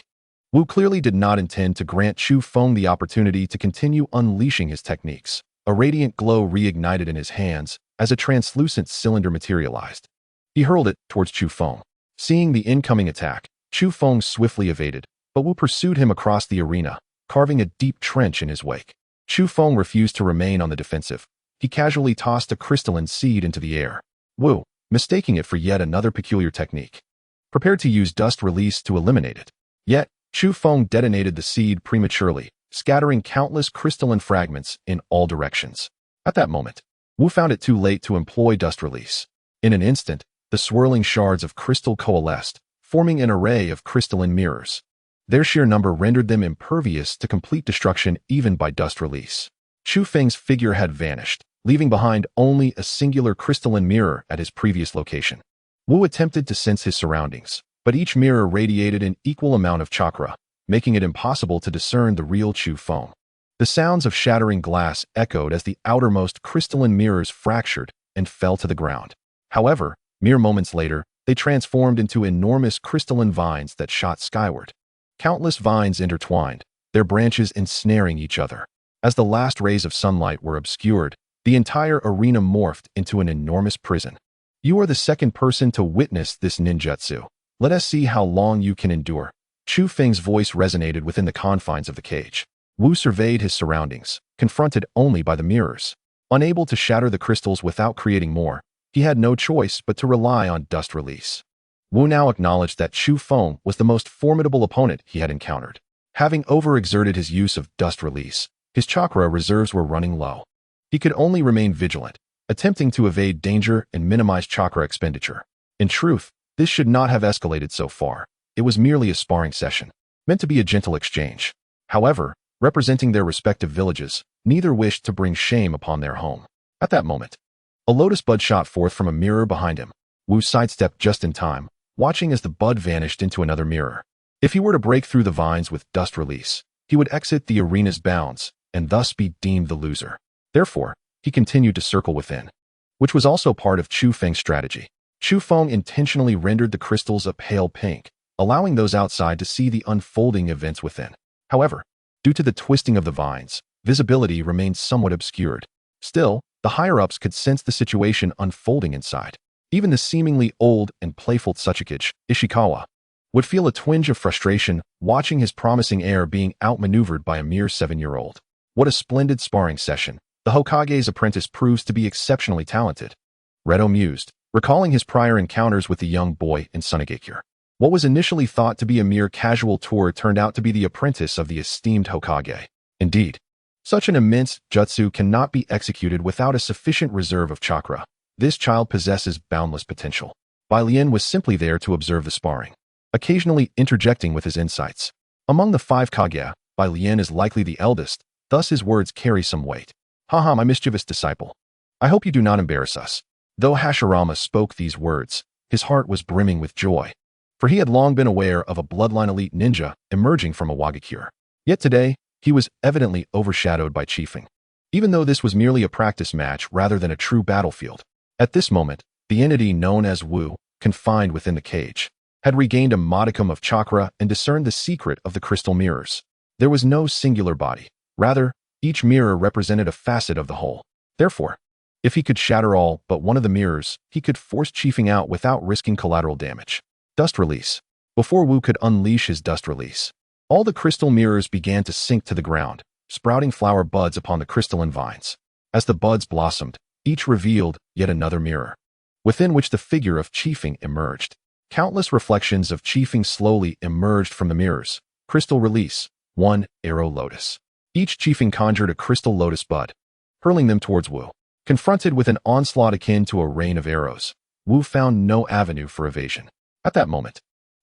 Speaker 1: Wu clearly did not intend to grant Chu Feng the opportunity to continue unleashing his techniques. A radiant glow reignited in his hands as a translucent cylinder materialized. He hurled it towards Chu Feng. Seeing the incoming attack, Chu Feng swiftly evaded, but Wu pursued him across the arena, carving a deep trench in his wake. Chu Feng refused to remain on the defensive. He casually tossed a crystalline seed into the air. Wu, mistaking it for yet another peculiar technique, prepared to use Dust Release to eliminate it. Yet, Chu Feng detonated the seed prematurely, scattering countless crystalline fragments in all directions. At that moment, Wu found it too late to employ Dust Release. In an instant, the swirling shards of crystal coalesced, forming an array of crystalline mirrors. Their sheer number rendered them impervious to complete destruction even by Dust Release. Chu Feng's figure had vanished, leaving behind only a singular crystalline mirror at his previous location. Wu attempted to sense his surroundings, but each mirror radiated an equal amount of chakra, making it impossible to discern the real Chu Feng. The sounds of shattering glass echoed as the outermost crystalline mirrors fractured and fell to the ground. However, mere moments later, they transformed into enormous crystalline vines that shot skyward. Countless vines intertwined, their branches ensnaring each other. As the last rays of sunlight were obscured, the entire arena morphed into an enormous prison. You are the second person to witness this ninjutsu. Let us see how long you can endure. Chu Feng's voice resonated within the confines of the cage. Wu surveyed his surroundings, confronted only by the mirrors. Unable to shatter the crystals without creating more, he had no choice but to rely on Dust Release. Wu now acknowledged that Chu Feng was the most formidable opponent he had encountered. Having overexerted his use of Dust Release, his chakra reserves were running low. He could only remain vigilant, attempting to evade danger and minimize chakra expenditure. In truth, This should not have escalated so far. It was merely a sparring session, meant to be a gentle exchange. However, representing their respective villages, neither wished to bring shame upon their home. At that moment, a lotus bud shot forth from a mirror behind him. Wu sidestepped just in time, watching as the bud vanished into another mirror. If he were to break through the vines with dust release, he would exit the arena's bounds and thus be deemed the loser. Therefore, he continued to circle within, which was also part of Chu Feng's strategy. Chu Feng intentionally rendered the crystals a pale pink, allowing those outside to see the unfolding events within. However, due to the twisting of the vines, visibility remained somewhat obscured. Still, the higher-ups could sense the situation unfolding inside. Even the seemingly old and playful Tsuchikage, Ishikawa, would feel a twinge of frustration watching his promising heir being outmaneuvered by a mere 7-year-old. What a splendid sparring session. The Hokage's apprentice proves to be exceptionally talented. Reto mused, recalling his prior encounters with the young boy in Sunagakure. What was initially thought to be a mere casual tour turned out to be the apprentice of the esteemed Hokage. Indeed, such an immense jutsu cannot be executed without a sufficient reserve of chakra. This child possesses boundless potential. Bai Lian was simply there to observe the sparring, occasionally interjecting with his insights. Among the 5 Kage, Bai Lian is likely the eldest, thus his words carry some weight. Haha, my mischievous disciple. I hope you do not embarrass us. Though Hashirama spoke these words, his heart was brimming with joy, for he had long been aware of a bloodline elite ninja emerging from a Wagakure. Yet today, he was evidently overshadowed by Chiefing, even though this was merely a practice match rather than a true battlefield. At this moment, the entity known as Wu, confined within the cage, had regained a modicum of chakra and discerned the secret of the crystal mirrors. There was no singular body. Rather, each mirror represented a facet of the whole. Therefore, if he could shatter all but one of the mirrors, he could force Chiefing out without risking collateral damage. Dust release. Before Wu could unleash his dust release, all the crystal mirrors began to sink to the ground, sprouting flower buds upon the crystalline vines. As the buds blossomed, each revealed yet another mirror, within which the figure of Chiefing emerged. Countless reflections of Chiefing slowly emerged from the mirrors. Crystal release. 1 arrow lotus. Each Chiefing conjured a crystal lotus bud, hurling them towards Wu. Confronted with an onslaught akin to a rain of arrows, Wu found no avenue for evasion. At that moment,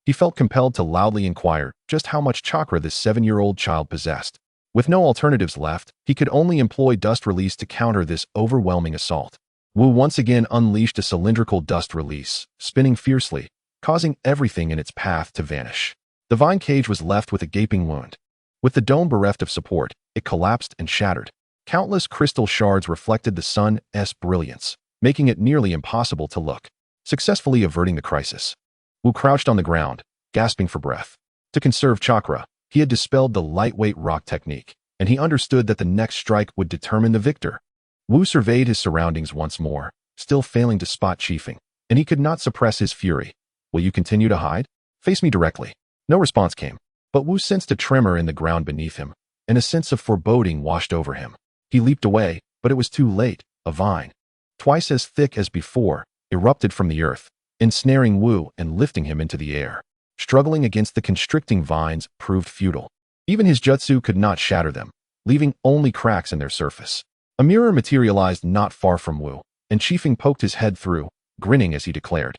Speaker 1: he felt compelled to loudly inquire just how much chakra this 7-year-old child possessed. With no alternatives left, he could only employ dust release to counter this overwhelming assault. Wu once again unleashed a cylindrical dust release, spinning fiercely, causing everything in its path to vanish. The vine cage was left with a gaping wound. With the dome bereft of support, it collapsed and shattered. Countless crystal shards reflected the sun's brilliance, making it nearly impossible to look. Successfully averting the crisis, Wu crouched on the ground, gasping for breath. To conserve chakra, he had dispelled the lightweight rock technique, and he understood that the next strike would determine the victor. Wu surveyed his surroundings once more, still failing to spot Chiefing, and he could not suppress his fury. Will you continue to hide? Face me directly. No response came, but Wu sensed a tremor in the ground beneath him, and a sense of foreboding washed over him. He leaped away, but it was too late. A vine, twice as thick as before, erupted from the earth, ensnaring Wu and lifting him into the air. Struggling against the constricting vines proved futile. Even his jutsu could not shatter them, leaving only cracks in their surface. A mirror materialized not far from Wu, and Chiefing poked his head through, grinning as he declared,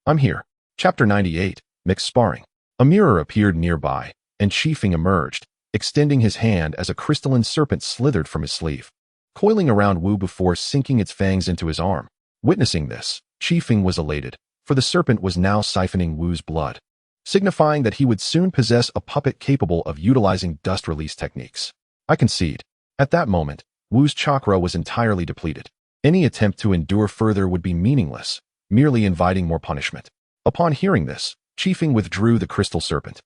Speaker 1: "I'm here." Chapter 98, Mixed Sparring. A mirror appeared nearby, and Chiefing emerged, extending his hand as a crystalline serpent slithered from his sleeve, coiling around Wu before sinking its fangs into his arm. Witnessing this, Chiefing was elated, for the serpent was now siphoning Wu's blood, signifying that he would soon possess a puppet capable of utilizing dust release techniques. I concede. At that moment, Wu's chakra was entirely depleted. Any attempt to endure further would be meaningless, merely inviting more punishment. Upon hearing this, Chiefing withdrew the crystal serpent,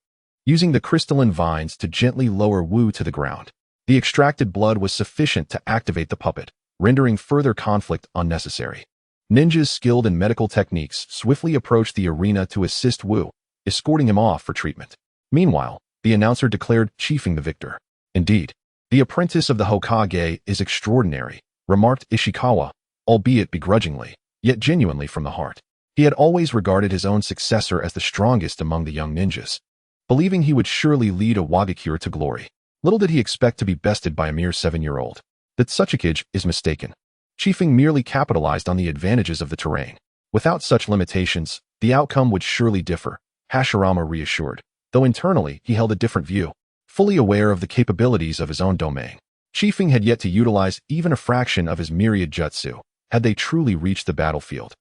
Speaker 1: using the crystalline vines to gently lower Wu to the ground. The extracted blood was sufficient to activate the puppet, rendering further conflict unnecessary. Ninjas skilled in medical techniques swiftly approached the arena to assist Wu, escorting him off for treatment. Meanwhile, the announcer declared Chiefing the victor. Indeed, the apprentice of the Hokage is extraordinary, remarked Ishikawa, albeit begrudgingly, yet genuinely from the heart. He had always regarded his own successor as the strongest among the young ninjas, believing he would surely lead a Wagakure to glory. Little did he expect to be bested by a mere 7-year-old. The Tsuchikage is mistaken. Chiefing merely capitalized on the advantages of the terrain. Without such limitations, The outcome would surely differ, Hashirama reassured, though internally he held a different view. Fully aware of the capabilities of his own domain, Chiefing had yet to utilize even a fraction of his myriad jutsu. Had they truly reached the battlefield,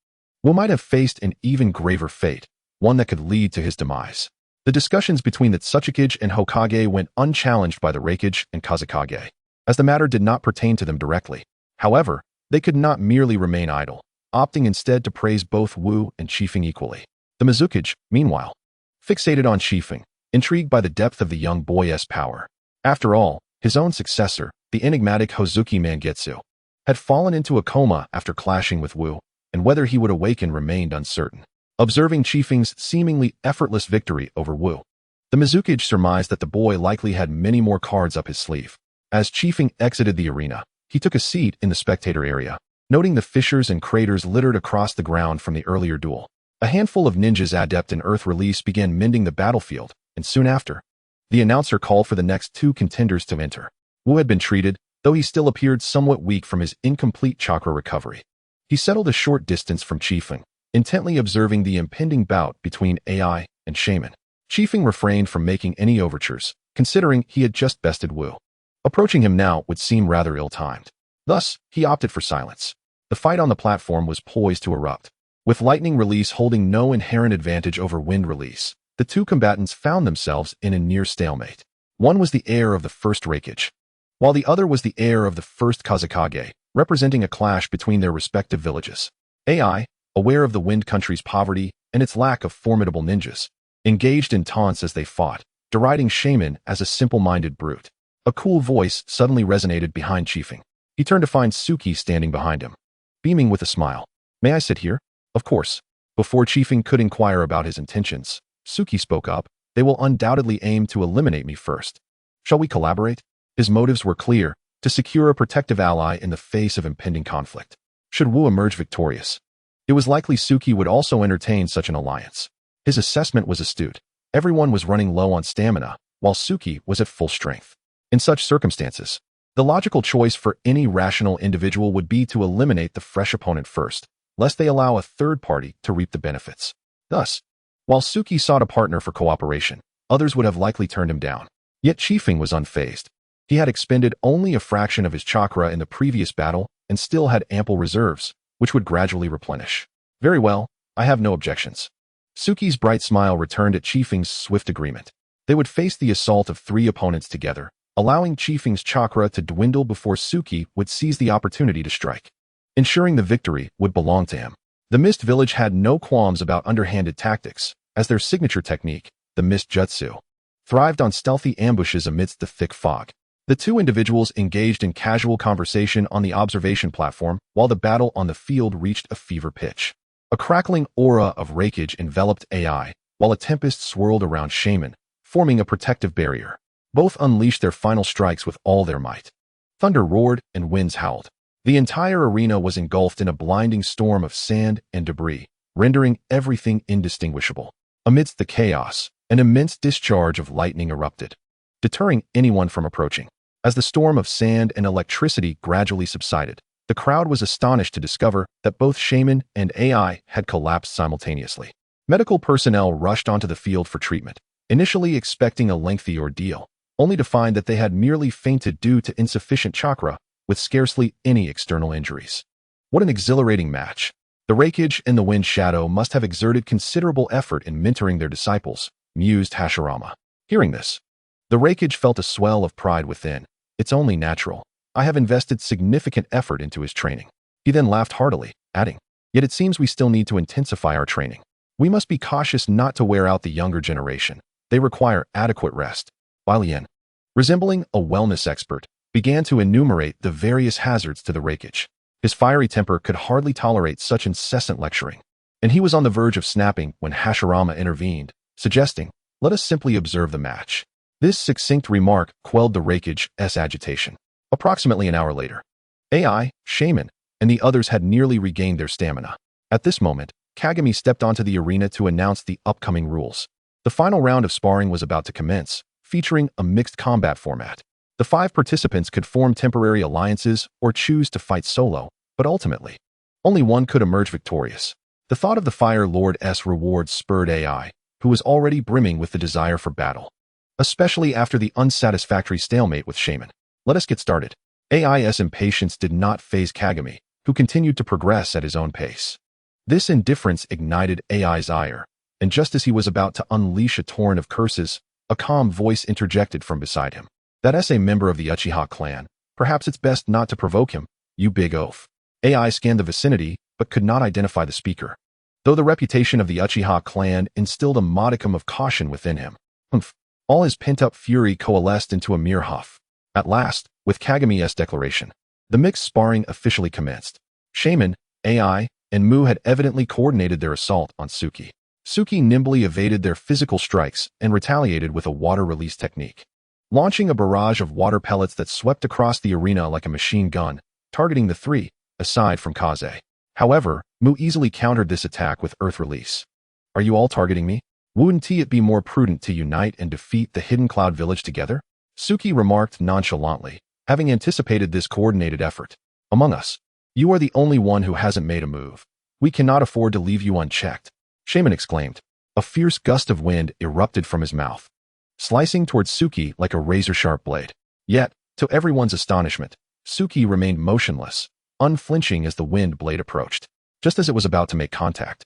Speaker 1: Wu might have faced an even graver fate, one that could lead to his demise. The discussions between the Tsuchikage and Hokage went unchallenged by the Reikage and Kazekage, as the matter did not pertain to them directly. However, they could not merely remain idle, opting instead to praise both Wu and Chiefing equally. The Mizukage, meanwhile, fixated on Chiefing, intrigued by the depth of the young boy's power. After all, his own successor, the enigmatic Hozuki Mangetsu, had fallen into a coma after clashing with Wu, and whether he would awaken remained uncertain. Observing Chiefing's seemingly effortless victory over Wu, the Mizukage surmised that the boy likely had many more cards up his sleeve. As Chiefing exited the arena, he took a seat in the spectator area, noting the fissures and craters littered across the ground from the earlier duel. A handful of ninjas adept in Earth Release began mending the battlefield, and soon after, the announcer called for the next two contenders to enter. Wu had been treated, though he still appeared somewhat weak from his incomplete chakra recovery. He settled a short distance from Chiefing, intently observing the impending bout between AI and Shaman. Chiefing refrained from making any overtures, considering he had just bested Wu. Approaching him now would seem rather ill-timed. Thus, he opted for silence. The fight on the platform was poised to erupt. With lightning release holding no inherent advantage over wind release, the two combatants found themselves in a near stalemate. One was the heir of the first Reikage, while the other was the heir of the first Kazekage, representing a clash between their respective villages. AI, aware of the Wind Country's poverty and its lack of formidable ninjas, engaged in taunts as they fought, deriding Shaman as a simple-minded brute. A cool voice suddenly resonated behind Chiefing. He turned to find Suki standing behind him, beaming with a smile. "May I sit here?" "Of course." Before Chiefing could inquire about his intentions, Suki spoke up. "They will undoubtedly aim to eliminate me first. Shall we collaborate?" His motives were clear: to secure a protective ally in the face of impending conflict. Should Wu emerge victorious, it was likely Suki would also entertain such an alliance. His assessment was astute. Everyone was running low on stamina, while Suki was at full strength. In such circumstances, the logical choice for any rational individual would be to eliminate the fresh opponent first, lest they allow a third party to reap the benefits. Thus, while Suki sought a partner for cooperation, others would have likely turned him down. Yet Chiefing was unfazed. He had expended only a fraction of his chakra in the previous battle and still had ample reserves, which would gradually replenish. "Very well, I have no objections." Suki's bright smile returned at Chiefing's swift agreement. They would face the assault of three opponents together, allowing Chiefing's chakra to dwindle before Suki would seize the opportunity to strike, ensuring the victory would belong to him. The Mist Village had no qualms about underhanded tactics, as their signature technique, the Mist Jutsu, thrived on stealthy ambushes amidst the thick fog. The two individuals engaged in casual conversation on the observation platform while the battle on the field reached a fever pitch. A crackling aura of Reikage enveloped AI, while a tempest swirled around Shaman, forming a protective barrier. Both unleashed their final strikes with all their might. Thunder roared and winds howled. The entire arena was engulfed in a blinding storm of sand and debris, rendering everything indistinguishable. Amidst the chaos, an immense discharge of lightning erupted, deterring anyone from approaching. As the storm of sand and electricity gradually subsided, the crowd was astonished to discover that both Shaman and AI had collapsed simultaneously. Medical personnel rushed onto the field for treatment, initially expecting a lengthy ordeal, only to find that they had merely fainted due to insufficient chakra, with scarcely any external injuries. What an exhilarating match! The Reikage and the Wind Shadow must have exerted considerable effort in mentoring their disciples, mused Hashirama. Hearing this, the Reikage felt a swell of pride within. It's only natural. I have invested significant effort into his training. He then laughed heartily, adding, "Yet it seems we still need to intensify our training. We must be cautious not to wear out the younger generation. They require adequate rest." Wei Lian, resembling a wellness expert, began to enumerate the various hazards to the Reikage. His fiery temper could hardly tolerate such incessant lecturing, and he was on the verge of snapping when Hashirama intervened, suggesting, "Let us simply observe the match." This succinct remark quelled the Reikage's agitation. Approximately an hour later, AI, Shaman, and the others had nearly regained their stamina. At this moment, Kagami stepped onto the arena to announce the upcoming rules. The final round of sparring was about to commence, featuring a mixed combat format. The 5 participants could form temporary alliances or choose to fight solo, but ultimately, only one could emerge victorious. The thought of the Fire Lord's reward spurred AI, who was already brimming with the desire for battle, especially after the unsatisfactory stalemate with Shaman. Let us get started. AI's impatience did not faze Kagami, who continued to progress at his own pace. This indifference ignited AI's ire, and just as he was about to unleash a torrent of curses, a calm voice interjected from beside him. That's a member of the Uchiha clan. Perhaps it's best not to provoke him, you big oaf. AI scanned the vicinity, but could not identify the speaker. Though the reputation of the Uchiha clan instilled a modicum of caution within him, all his pent-up fury coalesced into a mere huff. At last, with Kagami's declaration, the mixed sparring officially commenced. Shaman, AI, and Mu had evidently coordinated their assault on Suki. Suki nimbly evaded their physical strikes and retaliated with a water release technique, launching a barrage of water pellets that swept across the arena like a machine gun, targeting the three, aside from Kaze. However, Mu easily countered this attack with earth release. Are you all targeting me? Wouldn't it be more prudent to unite and defeat the Hidden Cloud Village together? Suki remarked nonchalantly, having anticipated this coordinated effort. Among us, you are the only one who hasn't made a move. We cannot afford to leave you unchecked, Shaman exclaimed. A fierce gust of wind erupted from his mouth, slicing towards Suki like a razor-sharp blade. Yet, to everyone's astonishment, Suki remained motionless, unflinching as the wind blade approached. Just as it was about to make contact,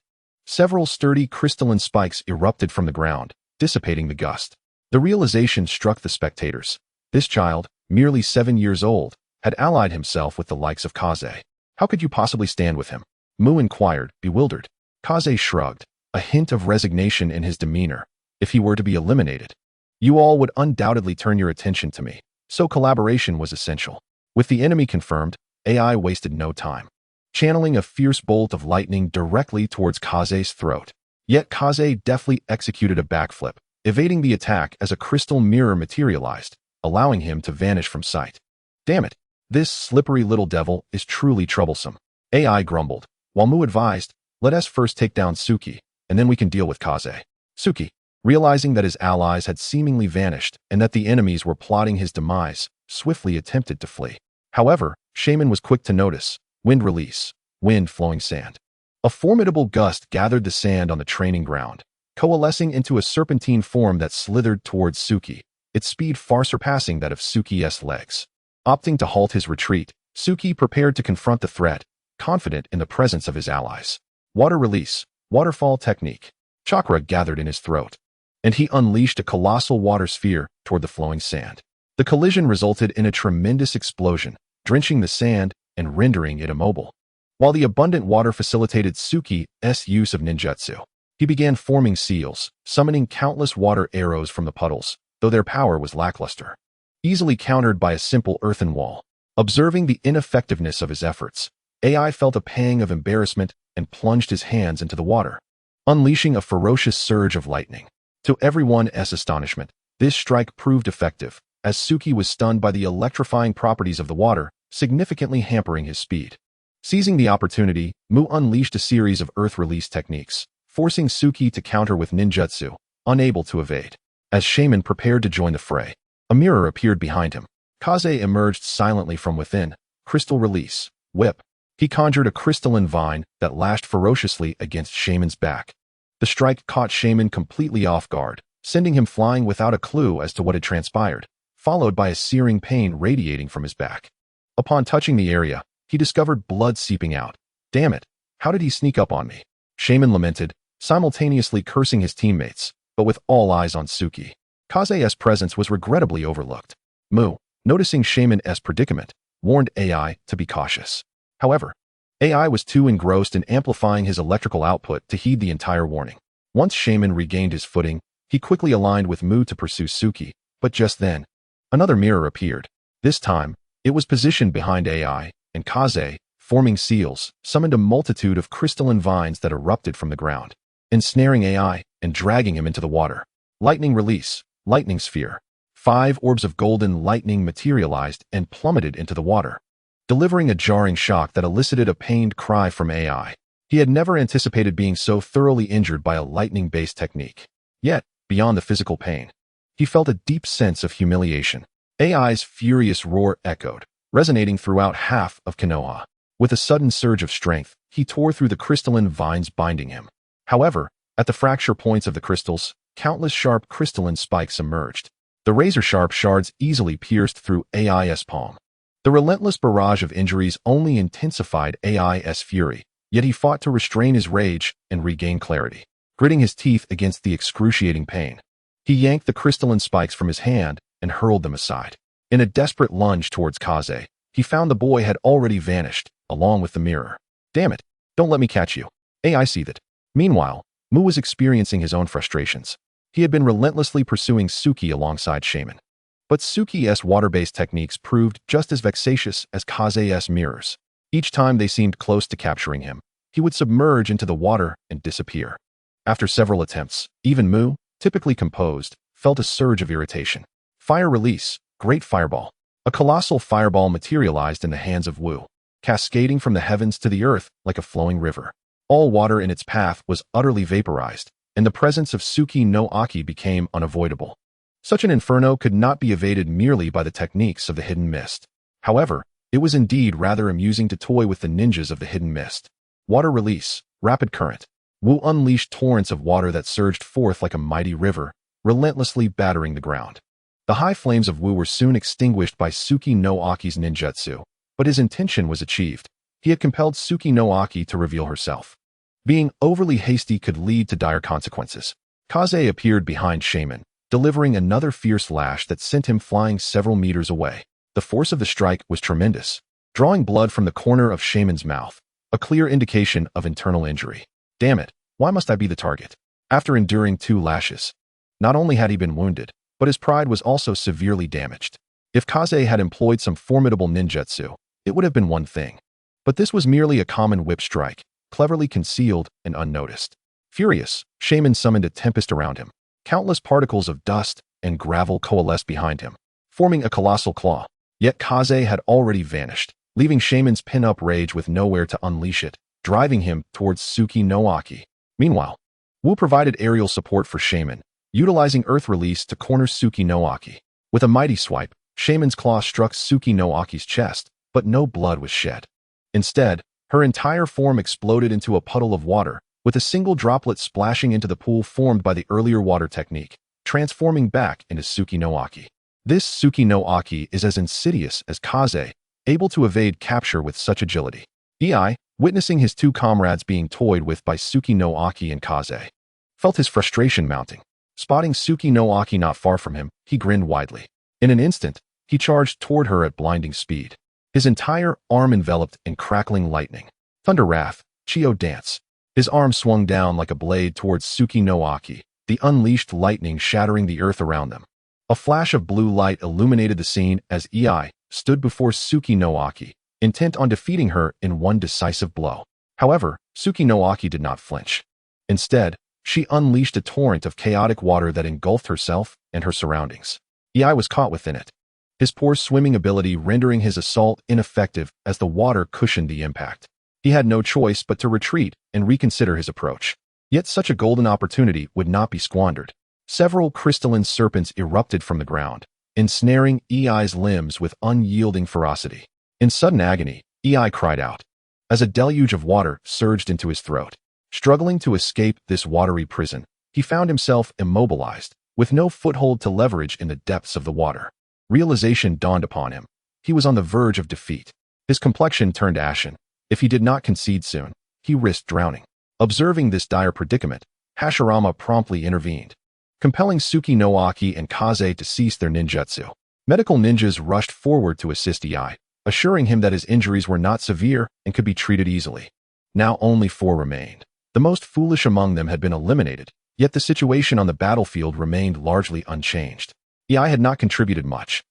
Speaker 1: several sturdy crystalline spikes erupted from the ground, dissipating the gust. The realization struck the spectators. This child, merely 7 years old, had allied himself with the likes of Kaze. How could you possibly stand with him? Mu inquired, bewildered. Kaze shrugged, a hint of resignation in his demeanor. If he were to be eliminated, you all would undoubtedly turn your attention to me, so collaboration was essential. With the enemy confirmed, AI wasted no time, channeling a fierce bolt of lightning directly towards Kaze's throat. Yet Kaze deftly executed a backflip, evading the attack as a crystal mirror materialized, allowing him to vanish from sight. Damn it, this slippery little devil is truly troublesome, AI grumbled, while Mu advised, let us first take down Suki, and then we can deal with Kaze. Suki, realizing that his allies had seemingly vanished and that the enemies were plotting his demise, swiftly attempted to flee. However, Shaman was quick to notice. Wind release, wind flowing sand. A formidable gust gathered the sand on the training ground, coalescing into a serpentine form that slithered towards Suki, its speed far surpassing that of Suki's legs. Opting to halt his retreat, Suki prepared to confront the threat, confident in the presence of his allies. Water release, waterfall technique. Chakra gathered in his throat, and he unleashed a colossal water sphere toward the flowing sand. The collision resulted in a tremendous explosion, drenching the sand and rendering it immobile. While the abundant water facilitated Suki's use of ninjutsu, he began forming seals, summoning countless water arrows from the puddles, though their power was lackluster, easily countered by a simple earthen wall. Observing the ineffectiveness of his efforts, AI felt a pang of embarrassment and plunged his hands into the water, unleashing a ferocious surge of lightning. To everyone's astonishment, this strike proved effective, as Suki was stunned by the electrifying properties of the water, significantly hampering his speed. Seizing the opportunity, Mu unleashed a series of earth release techniques, forcing Suki to counter with ninjutsu, unable to evade. As Shaman prepared to join the fray, a mirror appeared behind him. Kaze emerged silently from within. Crystal release, whip. He conjured a crystalline vine that lashed ferociously against Shaman's back. The strike caught Shaman completely off guard, sending him flying without a clue as to what had transpired, followed by a searing pain radiating from his back. Upon touching the area, he discovered blood seeping out. Damn it, how did he sneak up on me? Shaman lamented, simultaneously cursing his teammates, but with all eyes on Suki. Kaze's presence was regrettably overlooked. Mu, noticing Shaman's predicament, warned AI to be cautious. However, AI was too engrossed in amplifying his electrical output to heed the entire warning. Once Shaman regained his footing, he quickly aligned with Mu to pursue Suki, but just then, another mirror appeared. This time, it was positioned behind AI, and Kaze, forming seals, summoned a multitude of crystalline vines that erupted from the ground, ensnaring AI and dragging him into the water. Lightning release, lightning sphere. 5 orbs of golden lightning materialized and plummeted into the water, delivering a jarring shock that elicited a pained cry from AI. He had never anticipated being so thoroughly injured by a lightning-based technique. Yet, beyond the physical pain, he felt a deep sense of humiliation. AI's furious roar echoed, resonating throughout half of Konoha. With a sudden surge of strength, he tore through the crystalline vines binding him. However, at the fracture points of the crystals, countless sharp crystalline spikes emerged. The razor-sharp shards easily pierced through AI's palm. The relentless barrage of injuries only intensified AI's fury, yet he fought to restrain his rage and regain clarity. Gritting his teeth against the excruciating pain, he yanked the crystalline spikes from his hand and hurled them aside. In a desperate lunge towards Kaze, he found the boy had already vanished, along with the mirror. Damn it, don't let me catch you. AI seethed. Meanwhile, Mu was experiencing his own frustrations. He had been relentlessly pursuing Suki alongside Shaman. But Suki's water-based techniques proved just as vexatious as Kaze's mirrors. Each time they seemed close to capturing him, he would submerge into the water and disappear. After several attempts, even Mu, typically composed, felt a surge of irritation. Fire release, great fireball. A colossal fireball materialized in the hands of Wu, cascading from the heavens to the earth like a flowing river. All water in its path was utterly vaporized, and the presence of Suki no Aki became unavoidable. Such an inferno could not be evaded merely by the techniques of the hidden mist. However, it was indeed rather amusing to toy with the ninjas of the hidden mist. Water release, rapid current. Wu unleashed torrents of water that surged forth like a mighty river, relentlessly battering the ground. The high flames of Wu were soon extinguished by Suki no Aki's ninjutsu, but his intention was achieved. He had compelled Suki no Aki to reveal herself. Being overly hasty could lead to dire consequences. Kaze appeared behind Shaman, delivering another fierce lash that sent him flying several meters away. The force of the strike was tremendous, drawing blood from the corner of Shaman's mouth, a clear indication of internal injury. Damn it, why must I be the target? After enduring 2 lashes, not only had he been wounded, but his pride was also severely damaged. If Kaze had employed some formidable ninjutsu, it would have been one thing. But this was merely a common whip strike, cleverly concealed and unnoticed. Furious, Shaman summoned a tempest around him. Countless particles of dust and gravel coalesced behind him, forming a colossal claw. Yet Kaze had already vanished, leaving Shaman's pin-up rage with nowhere to unleash it, driving him towards Suki no Aki. Meanwhile, Wu provided aerial support for Shaman, utilizing earth release to corner Suki no Aki. With a mighty swipe, Shaman's claw struck Suki no Aki's chest, but no blood was shed. Instead, her entire form exploded into a puddle of water, with a single droplet splashing into the pool formed by the earlier water technique, transforming back into Suki no Aki. This Suki no Aki is as insidious as Kaze, able to evade capture with such agility. Ei, witnessing his 2 comrades being toyed with by Suki no Aki and Kaze, felt his frustration mounting. Spotting Suki no Aki not far from him, he grinned widely. In an instant, he charged toward her at blinding speed. His entire arm enveloped in crackling lightning. Thunder Wrath, Chio Dance. His arm swung down like a blade towards Suki no Aki, the unleashed lightning shattering the earth around them. A flash of blue light illuminated the scene as Ei stood before Suki no Aki, intent on defeating her in one decisive blow. However, Suki no Aki did not flinch. Instead, she unleashed a torrent of chaotic water that engulfed herself and her surroundings. Ei was caught within it, his poor swimming ability rendering his assault ineffective as the water cushioned the impact. He had no choice but to retreat and reconsider his approach. Yet such a golden opportunity would not be squandered. Several crystalline serpents erupted from the ground, ensnaring Ei's limbs with unyielding ferocity. In sudden agony, Ei cried out, as a deluge of water surged into his throat. Struggling to escape this watery prison, he found himself immobilized, with no foothold to leverage in the depths of the water. Realization dawned upon him. He was on the verge of defeat. His complexion turned ashen. If he did not concede soon, he risked drowning. Observing this dire predicament, Hashirama promptly intervened, compelling Suki no Aki and Kaze to cease their ninjutsu. Medical ninjas rushed forward to assist Ei, assuring him that his injuries were not severe and could be treated easily. Now only 4 remained. The most foolish among them had been eliminated, yet the situation on the battlefield remained largely unchanged. Ei had not contributed much,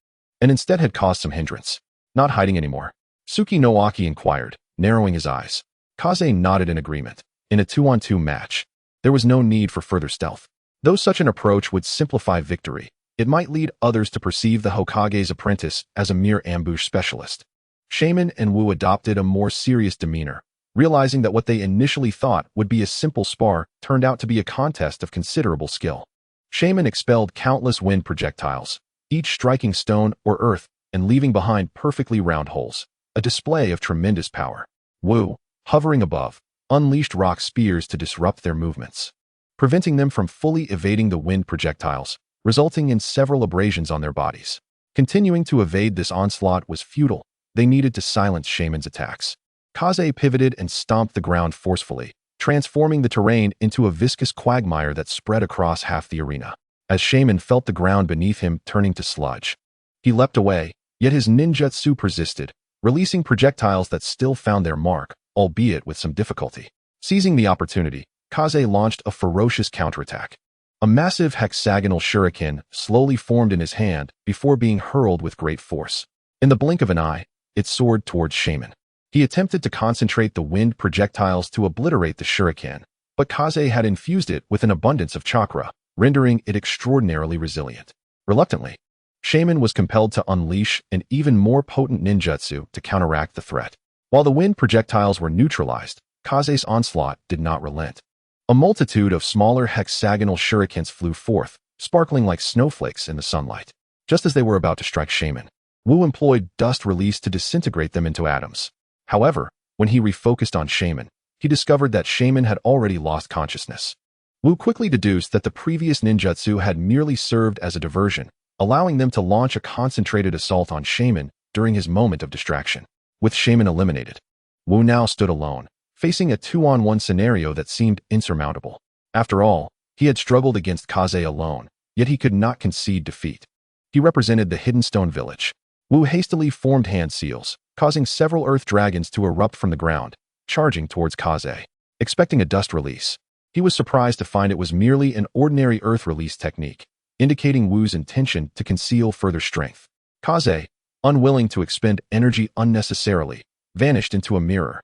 Speaker 1: and instead had caused some hindrance. Not hiding anymore, Suki no Aki inquired, narrowing his eyes. Kaze nodded in agreement. In a 2-on-2 match, there was no need for further stealth. Though such an approach would simplify victory, it might lead others to perceive the Hokage's apprentice as a mere ambush specialist. Shaman and Wu adopted a more serious demeanor, realizing that what they initially thought would be a simple spar turned out to be a contest of considerable skill. Shaman expelled countless wind projectiles, each striking stone or earth and leaving behind perfectly round holes, a display of tremendous power. Wu, hovering above, unleashed rock spears to disrupt their movements, preventing them from fully evading the wind projectiles, resulting in several abrasions on their bodies. Continuing to evade this onslaught was futile. They needed to silence Shaman's attacks. Kaze pivoted and stomped the ground forcefully, transforming the terrain into a viscous quagmire that spread across half the arena. As Shaman felt the ground beneath him turning to sludge, he leapt away, yet his ninjutsu persisted, releasing projectiles that still found their mark, albeit with some difficulty. Seizing the opportunity, Kaze launched a ferocious counterattack. A massive hexagonal shuriken slowly formed in his hand before being hurled with great force. In the blink of an eye, it soared towards Shaman. He attempted to concentrate the wind projectiles to obliterate the shuriken, but Kaze had infused it with an abundance of chakra, rendering it extraordinarily resilient. Reluctantly, Shaman was compelled to unleash an even more potent ninjutsu to counteract the threat. While the wind projectiles were neutralized, Kaze's onslaught did not relent. A multitude of smaller hexagonal shurikens flew forth, sparkling like snowflakes in the sunlight. Just as they were about to strike Shaman, Wu employed dust release to disintegrate them into atoms. However, when he refocused on Shaman, he discovered that Shaman had already lost consciousness. Wu quickly deduced that the previous ninjutsu had merely served as a diversion, allowing them to launch a concentrated assault on Shaman during his moment of distraction. With Shaman eliminated, Wu now stood alone, facing a 2-on-1 scenario that seemed insurmountable. After all, he had struggled against Kaze alone, yet he could not concede defeat. He represented the Hidden Stone Village. Wu hastily formed hand seals, causing several earth dragons to erupt from the ground, charging towards Kaze. Expecting a dust release, he was surprised to find it was merely an ordinary earth release technique, indicating Wu's intention to conceal further strength. Kaze, unwilling to expend energy unnecessarily, vanished into a mirror,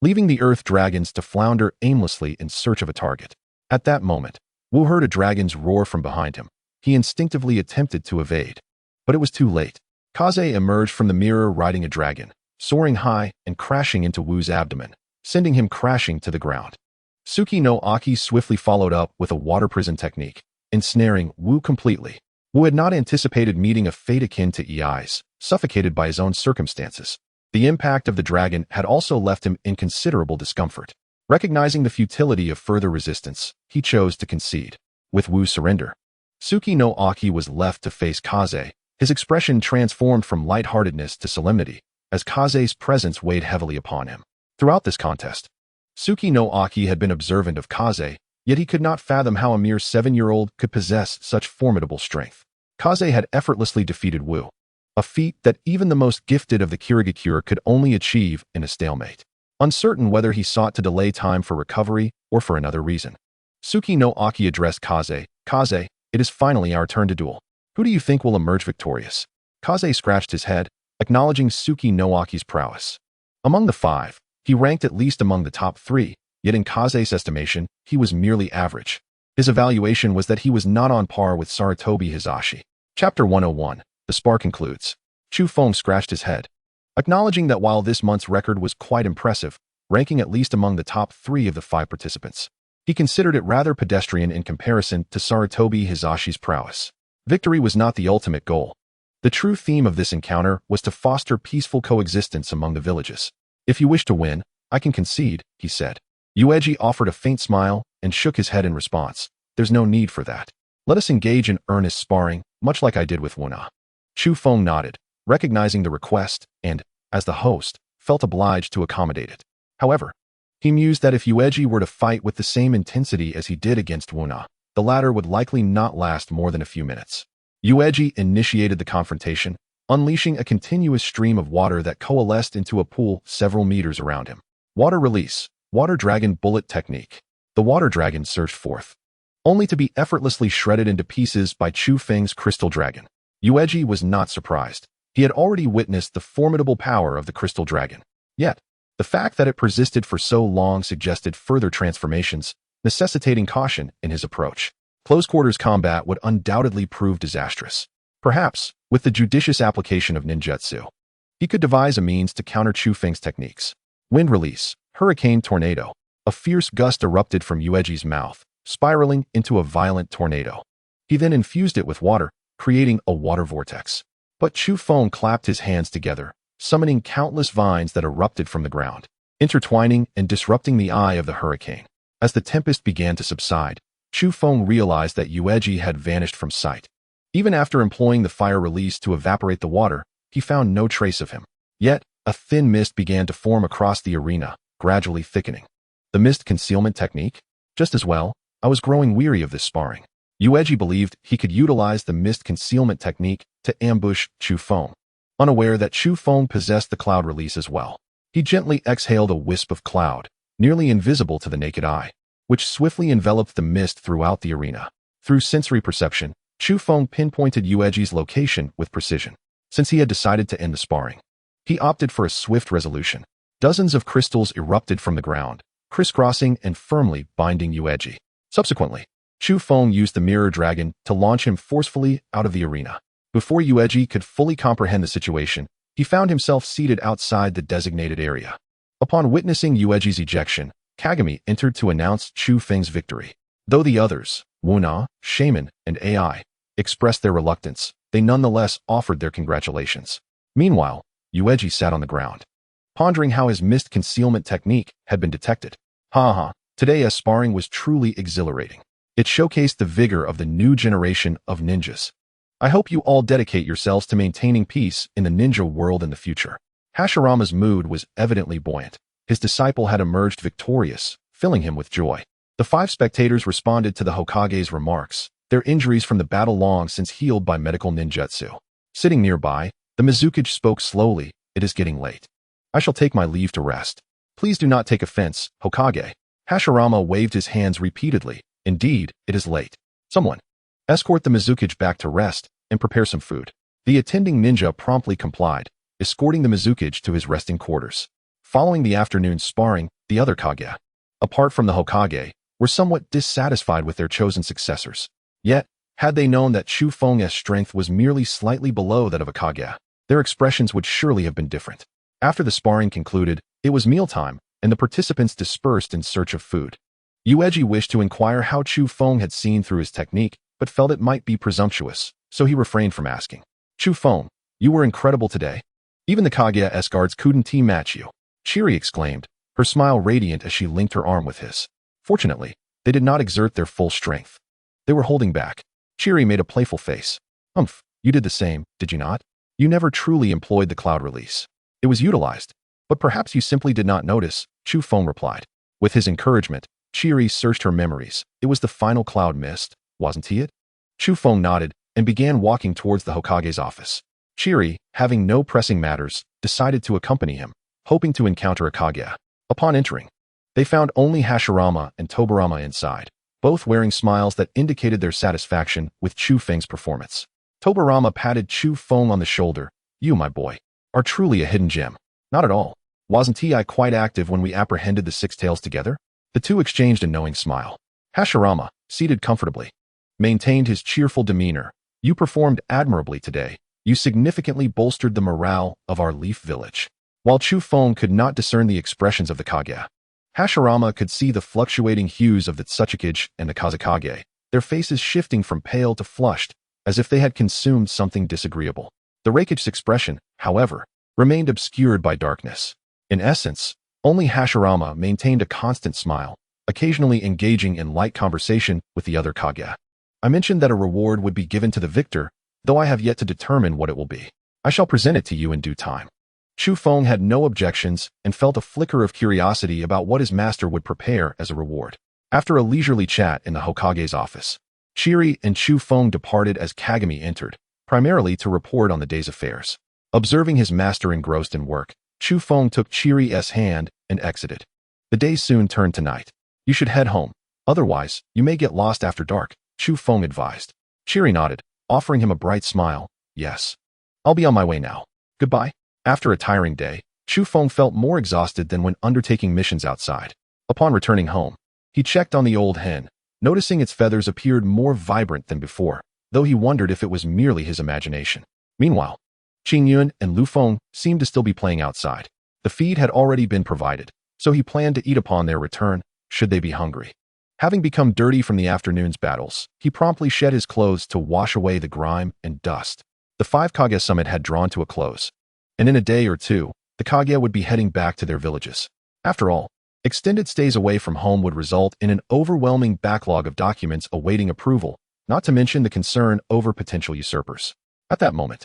Speaker 1: leaving the earth dragons to flounder aimlessly in search of a target. At that moment, Wu heard a dragon's roar from behind him. He instinctively attempted to evade, but it was too late. Kaze emerged from the mirror riding a dragon, soaring high and crashing into Wu's abdomen, sending him crashing to the ground. Tsuki no Aki swiftly followed up with a water prison technique, ensnaring Wu completely. Wu had not anticipated meeting a fate akin to EI's, suffocated by his own circumstances. The impact of the dragon had also left him in considerable discomfort. Recognizing the futility of further resistance, he chose to concede. With Wu's surrender, Tsuki no Aki was left to face Kaze. His expression transformed from lightheartedness to solemnity, as Kaze's presence weighed heavily upon him. Throughout this contest, Tsuki no Aki had been observant of Kaze, yet he could not fathom how a mere 7-year-old could possess such formidable strength. Kaze had effortlessly defeated Wu, a feat that even the most gifted of the Kirigakure could only achieve in a stalemate. Uncertain whether he sought to delay time for recovery or for another reason, Tsuki no Aki addressed Kaze. Kaze, it is finally our turn to duel. Who do you think will emerge victorious? Kaze scratched his head, acknowledging Tsuki no Aki's prowess. Among the 5, he ranked at least among the top 3, yet in Kaze's estimation, he was merely average. His evaluation was that he was not on par with Sarutobi Hisashi. Chapter 101. The spar concludes. Chu Feng scratched his head, acknowledging that while this month's record was quite impressive, ranking at least among the top 3 of the 5 participants, he considered it rather pedestrian in comparison to Sarutobi Hisashi's prowess. Victory was not the ultimate goal. The true theme of this encounter was to foster peaceful coexistence among the villages. If you wish to win, I can concede, he said. Yueji offered a faint smile and shook his head in response. There's no need for that. Let us engage in earnest sparring, much like I did with Wuna. Chu Feng nodded, recognizing the request, and, as the host, felt obliged to accommodate it. However, he mused that if Yueji were to fight with the same intensity as he did against Wuna, the latter would likely not last more than a few minutes. Yueji initiated the confrontation, unleashing a continuous stream of water that coalesced into a pool several meters around him. Water release, water dragon bullet technique. The water dragon surged forth, only to be effortlessly shredded into pieces by Chu Feng's crystal dragon. Yueji was not surprised. He had already witnessed the formidable power of the crystal dragon. Yet, the fact that it persisted for so long suggested further transformations, necessitating caution in his approach. Close-quarters combat would undoubtedly prove disastrous. Perhaps, with the judicious application of ninjutsu, he could devise a means to counter Chu Feng's techniques. Wind release, hurricane tornado. A fierce gust erupted from Yueji's mouth, spiraling into a violent tornado. He then infused it with water, creating a water vortex. But Chu Feng clapped his hands together, summoning countless vines that erupted from the ground. intertwining and disrupting the eye of the hurricane. As the tempest began to subside, Chu Feng realized that Yueji had vanished from sight. Even after employing the fire release to evaporate the water, he found no trace of him. Yet, a thin mist began to form across the arena, gradually thickening. The mist concealment technique? Just as well, I was growing weary of this sparring. Yueji believed he could utilize the mist concealment technique to ambush Chu Feng. Unaware that Chu Feng possessed the cloud release as well, he gently exhaled a wisp of cloud, nearly invisible to the naked eye, which swiftly enveloped the mist throughout the arena. Through sensory perception, Chu Feng pinpointed Yueji's location with precision. Since he had decided to end the sparring, he opted for a swift resolution. Dozens of crystals erupted from the ground, crisscrossing and firmly binding Yueji. Subsequently, Chu Feng used the mirror dragon to launch him forcefully out of the arena. Before Yueji could fully comprehend the situation, he found himself seated outside the designated area. Upon witnessing Yueji's ejection, Kagami entered to announce Chu Feng's victory. Though the others, Wuna, Shaman, and AI, expressed their reluctance, they nonetheless offered their congratulations. Meanwhile, Yueji sat on the ground, pondering how his mist concealment technique had been detected. Today's sparring was truly exhilarating. It showcased the vigor of the new generation of ninjas. I hope you all dedicate yourselves to maintaining peace in the ninja world in the future. Hashirama's mood was evidently buoyant. His disciple had emerged victorious, filling him with joy. The 5 spectators responded to the Hokage's remarks, their injuries from the battle long since healed by medical ninjutsu. Sitting nearby, the Mizukage spoke slowly. It is getting late. I shall take my leave to rest. Please do not take offense, Hokage. Hashirama waved his hands repeatedly. Indeed, it is late. Someone, escort the Mizukage back to rest and prepare some food. The attending ninja promptly complied, escorting the Mizukage to his resting quarters. Following the afternoon's sparring, the other Kage, apart from the Hokage, were somewhat dissatisfied with their chosen successors. Yet, had they known that Chu Feng's strength was merely slightly below that of a Kage, their expressions would surely have been different. After the sparring concluded, it was mealtime, and the participants dispersed in search of food. Yueji wished to inquire how Chu Feng had seen through his technique, but felt it might be presumptuous, so he refrained from asking. Chu Feng, you were incredible today. Even the Kage's guards couldn't match you. Chiri exclaimed, her smile radiant as she linked her arm with his. Fortunately, they did not exert their full strength. They were holding back. Chiri made a playful face. You did the same, did you not? You never truly employed the cloud release. It was utilized, but perhaps you simply did not notice, Chu Feng replied. With his encouragement, Chiri searched her memories. It was the final cloud mist, wasn't he it? Chu Feng nodded and began walking towards the Hokage's office. Chiri, having no pressing matters, decided to accompany him, hoping to encounter a Kage. Upon entering, they found only Hashirama and Tobirama inside, both wearing smiles that indicated their satisfaction with Chu Feng's performance. Tobirama patted Chu Feng on the shoulder. You, my boy, are truly a hidden gem. Not at all. Wasn't he quite active when we apprehended the 6 tails together? The two exchanged a knowing smile. Hashirama, seated comfortably, maintained his cheerful demeanor. You performed admirably today. You significantly bolstered the morale of our Leaf Village. While Chu Feng could not discern the expressions of the Kage, Hashirama could see the fluctuating hues of the Tsuchikage and the Kazekage, their faces shifting from pale to flushed, as if they had consumed something disagreeable. The Reikage's expression, however, remained obscured by darkness. In essence, only Hashirama maintained a constant smile, occasionally engaging in light conversation with the other Kage. I mentioned that a reward would be given to the victor, though I have yet to determine what it will be. I shall present it to you in due time. Chu Feng had no objections and felt a flicker of curiosity about what his master would prepare as a reward. After a leisurely chat in the Hokage's office, Chiri and Chu Feng departed as Kagami entered, primarily to report on the day's affairs. Observing his master engrossed in work, Chu Feng took Chiri's hand and exited. The day soon turned to night. You should head home. Otherwise, you may get lost after dark, Chu Feng advised. Chiri nodded, offering him a bright smile. Yes. I'll be on my way now. Goodbye. After a tiring day, Chu Feng felt more exhausted than when undertaking missions outside. Upon returning home, he checked on the old hen, noticing its feathers appeared more vibrant than before, though he wondered if it was merely his imagination. Meanwhile, Qingyun and Lu Feng seemed to still be playing outside. The feed had already been provided, so he planned to eat upon their return, should they be hungry. Having become dirty from the afternoon's battles, he promptly shed his clothes to wash away the grime and dust. The 5 Kage summit had drawn to a close, and in a day or two, the Kage would be heading back to their villages. After all, extended stays away from home would result in an overwhelming backlog of documents awaiting approval, not to mention the concern over potential usurpers. At that moment,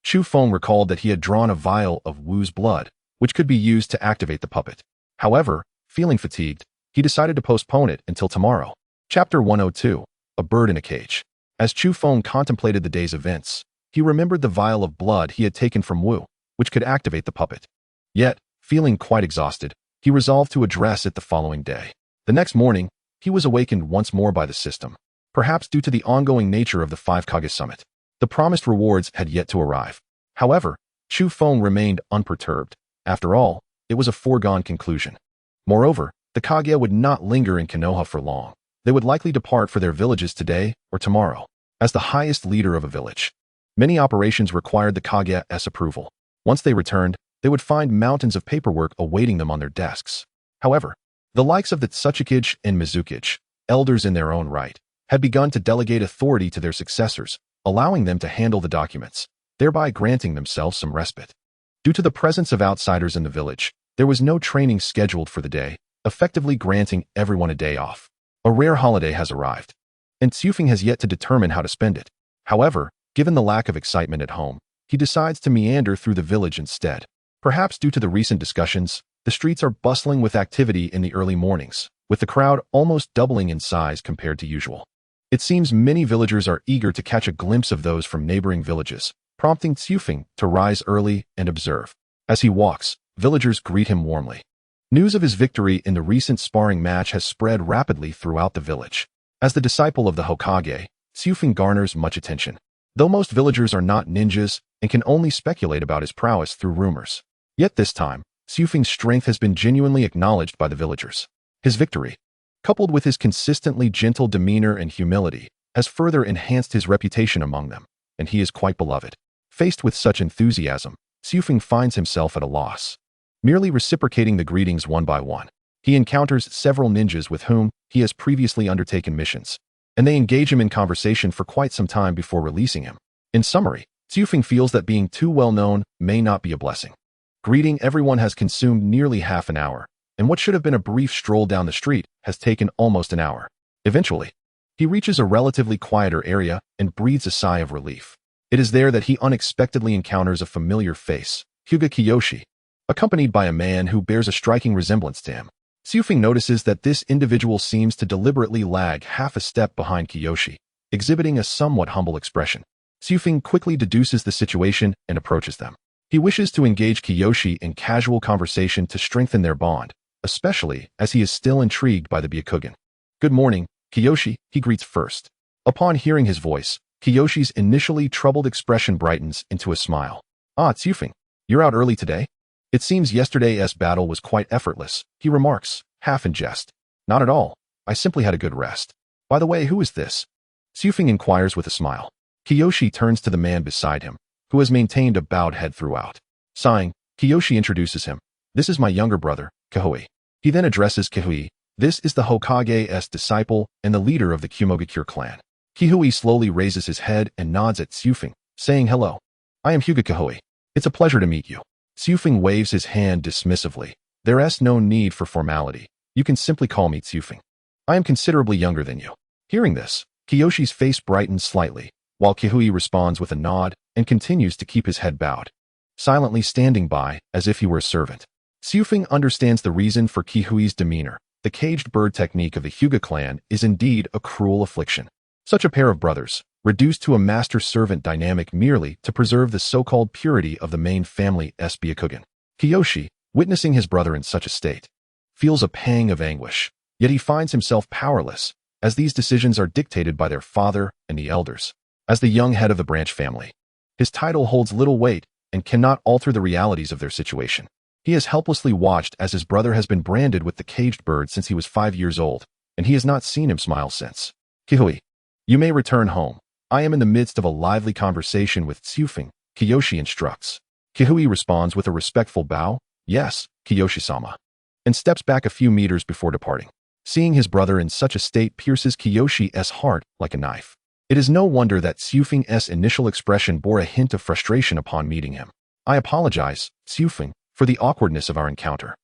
Speaker 1: Chu Feng recalled that he had drawn a vial of Wu's blood, which could be used to activate the puppet. However, feeling fatigued, he decided to postpone it until tomorrow. Chapter 102, A Bird in a Cage. As Chu Feng contemplated the day's events, he remembered the vial of blood he had taken from Wu, which could activate the puppet. Yet, feeling quite exhausted, he resolved to address it the following day. The next morning, he was awakened once more by the system, perhaps due to the ongoing nature of the 5 Kage summit. The promised rewards had yet to arrive. However, Chu Feng remained unperturbed. After all, it was a foregone conclusion. Moreover, the Kage would not linger in Konoha for long. They would likely depart for their villages today or tomorrow. As the highest leader of a village, many operations required the Kage's approval. Once they returned, they would find mountains of paperwork awaiting them on their desks. However, the likes of the Tsuchikage and Mizukage, elders in their own right, had begun to delegate authority to their successors, allowing them to handle the documents, thereby granting themselves some respite. Due to the presence of outsiders in the village, there was no training scheduled for the day, effectively granting everyone a day off. A rare holiday has arrived, and Tsufeng has yet to determine how to spend it. However, given the lack of excitement at home, he decides to meander through the village instead. Perhaps due to the recent discussions, the streets are bustling with activity in the early mornings, with the crowd almost doubling in size compared to usual. It seems many villagers are eager to catch a glimpse of those from neighboring villages, prompting Tsufeng to rise early and observe. As he walks, villagers greet him warmly. News of his victory in the recent sparring match has spread rapidly throughout the village. As the disciple of the Hokage, Tsufeng garners much attention. Though most villagers are not ninjas and can only speculate about his prowess through rumors. Yet this time, Tsufeng's strength has been genuinely acknowledged by the villagers. His victory, coupled with his consistently gentle demeanor and humility, has further enhanced his reputation among them, and he is quite beloved. Faced with such enthusiasm, Tsufeng finds himself at a loss. Merely reciprocating the greetings one by one, he encounters several ninjas with whom he has previously undertaken missions, and they engage him in conversation for quite some time before releasing him. In summary, Tsufeng feels that being too well known may not be a blessing. Greeting everyone has consumed nearly half an hour, and what should have been a brief stroll down the street has taken almost an hour. Eventually, he reaches a relatively quieter area and breathes a sigh of relief. It is there that he unexpectedly encounters a familiar face, Hyuga Kiyoshi, accompanied by a man who bears a striking resemblance to him. Tsufeng notices that this individual seems to deliberately lag half a step behind Kiyoshi, exhibiting a somewhat humble expression. Tsufeng quickly deduces the situation and approaches them. He wishes to engage Kiyoshi in casual conversation to strengthen their bond, especially as he is still intrigued by the Byakugan. "Good morning, Kiyoshi," he greets first. Upon hearing his voice, Kiyoshi's initially troubled expression brightens into a smile. "Ah, Tsufeng, you're out early today? It seems yesterday's battle was quite effortless," he remarks, half in jest. "Not at all. I simply had a good rest. By the way, who is this?" Tsufeng inquires with a smile. Kiyoshi turns to the man beside him, who has maintained a bowed head throughout. Sighing, Kiyoshi introduces him. "This is my younger brother, Kahui." He then addresses Kahui. "This is the Hokage's disciple and the leader of the Kumogakure clan." Kihui slowly raises his head and nods at Tsufeng, saying hello. "I am Hyuga Kahui. It's a pleasure to meet you." Tsufeng waves his hand dismissively. "There's no need for formality. You can simply call me Tsufeng. I am considerably younger than you." Hearing this, Kiyoshi's face brightens slightly, while Kihui responds with a nod and continues to keep his head bowed, silently standing by as if he were a servant. Tsufeng understands the reason for Kihui's demeanor. The caged bird technique of the Hyuga clan is indeed a cruel affliction. Such a pair of brothers, reduced to a master-servant dynamic merely to preserve the so-called purity of the main family's Byakugan. Kiyoshi, witnessing his brother in such a state, feels a pang of anguish, yet he finds himself powerless, as these decisions are dictated by their father and the elders. As the young head of the branch family, his title holds little weight and cannot alter the realities of their situation. He has helplessly watched as his brother has been branded with the caged bird since he was 5 years old, and he has not seen him smile since. "Kihui, you may return home. I am in the midst of a lively conversation with Tsufeng," Kiyoshi instructs. Kihui responds with a respectful bow, "Yes, Kiyoshi-sama," and steps back a few meters before departing. Seeing his brother in such a state pierces Kiyoshi's heart like a knife. It is no wonder that Tsufeng's initial expression bore a hint of frustration upon meeting him. "I apologize, Tsufeng, for the awkwardness of our encounter.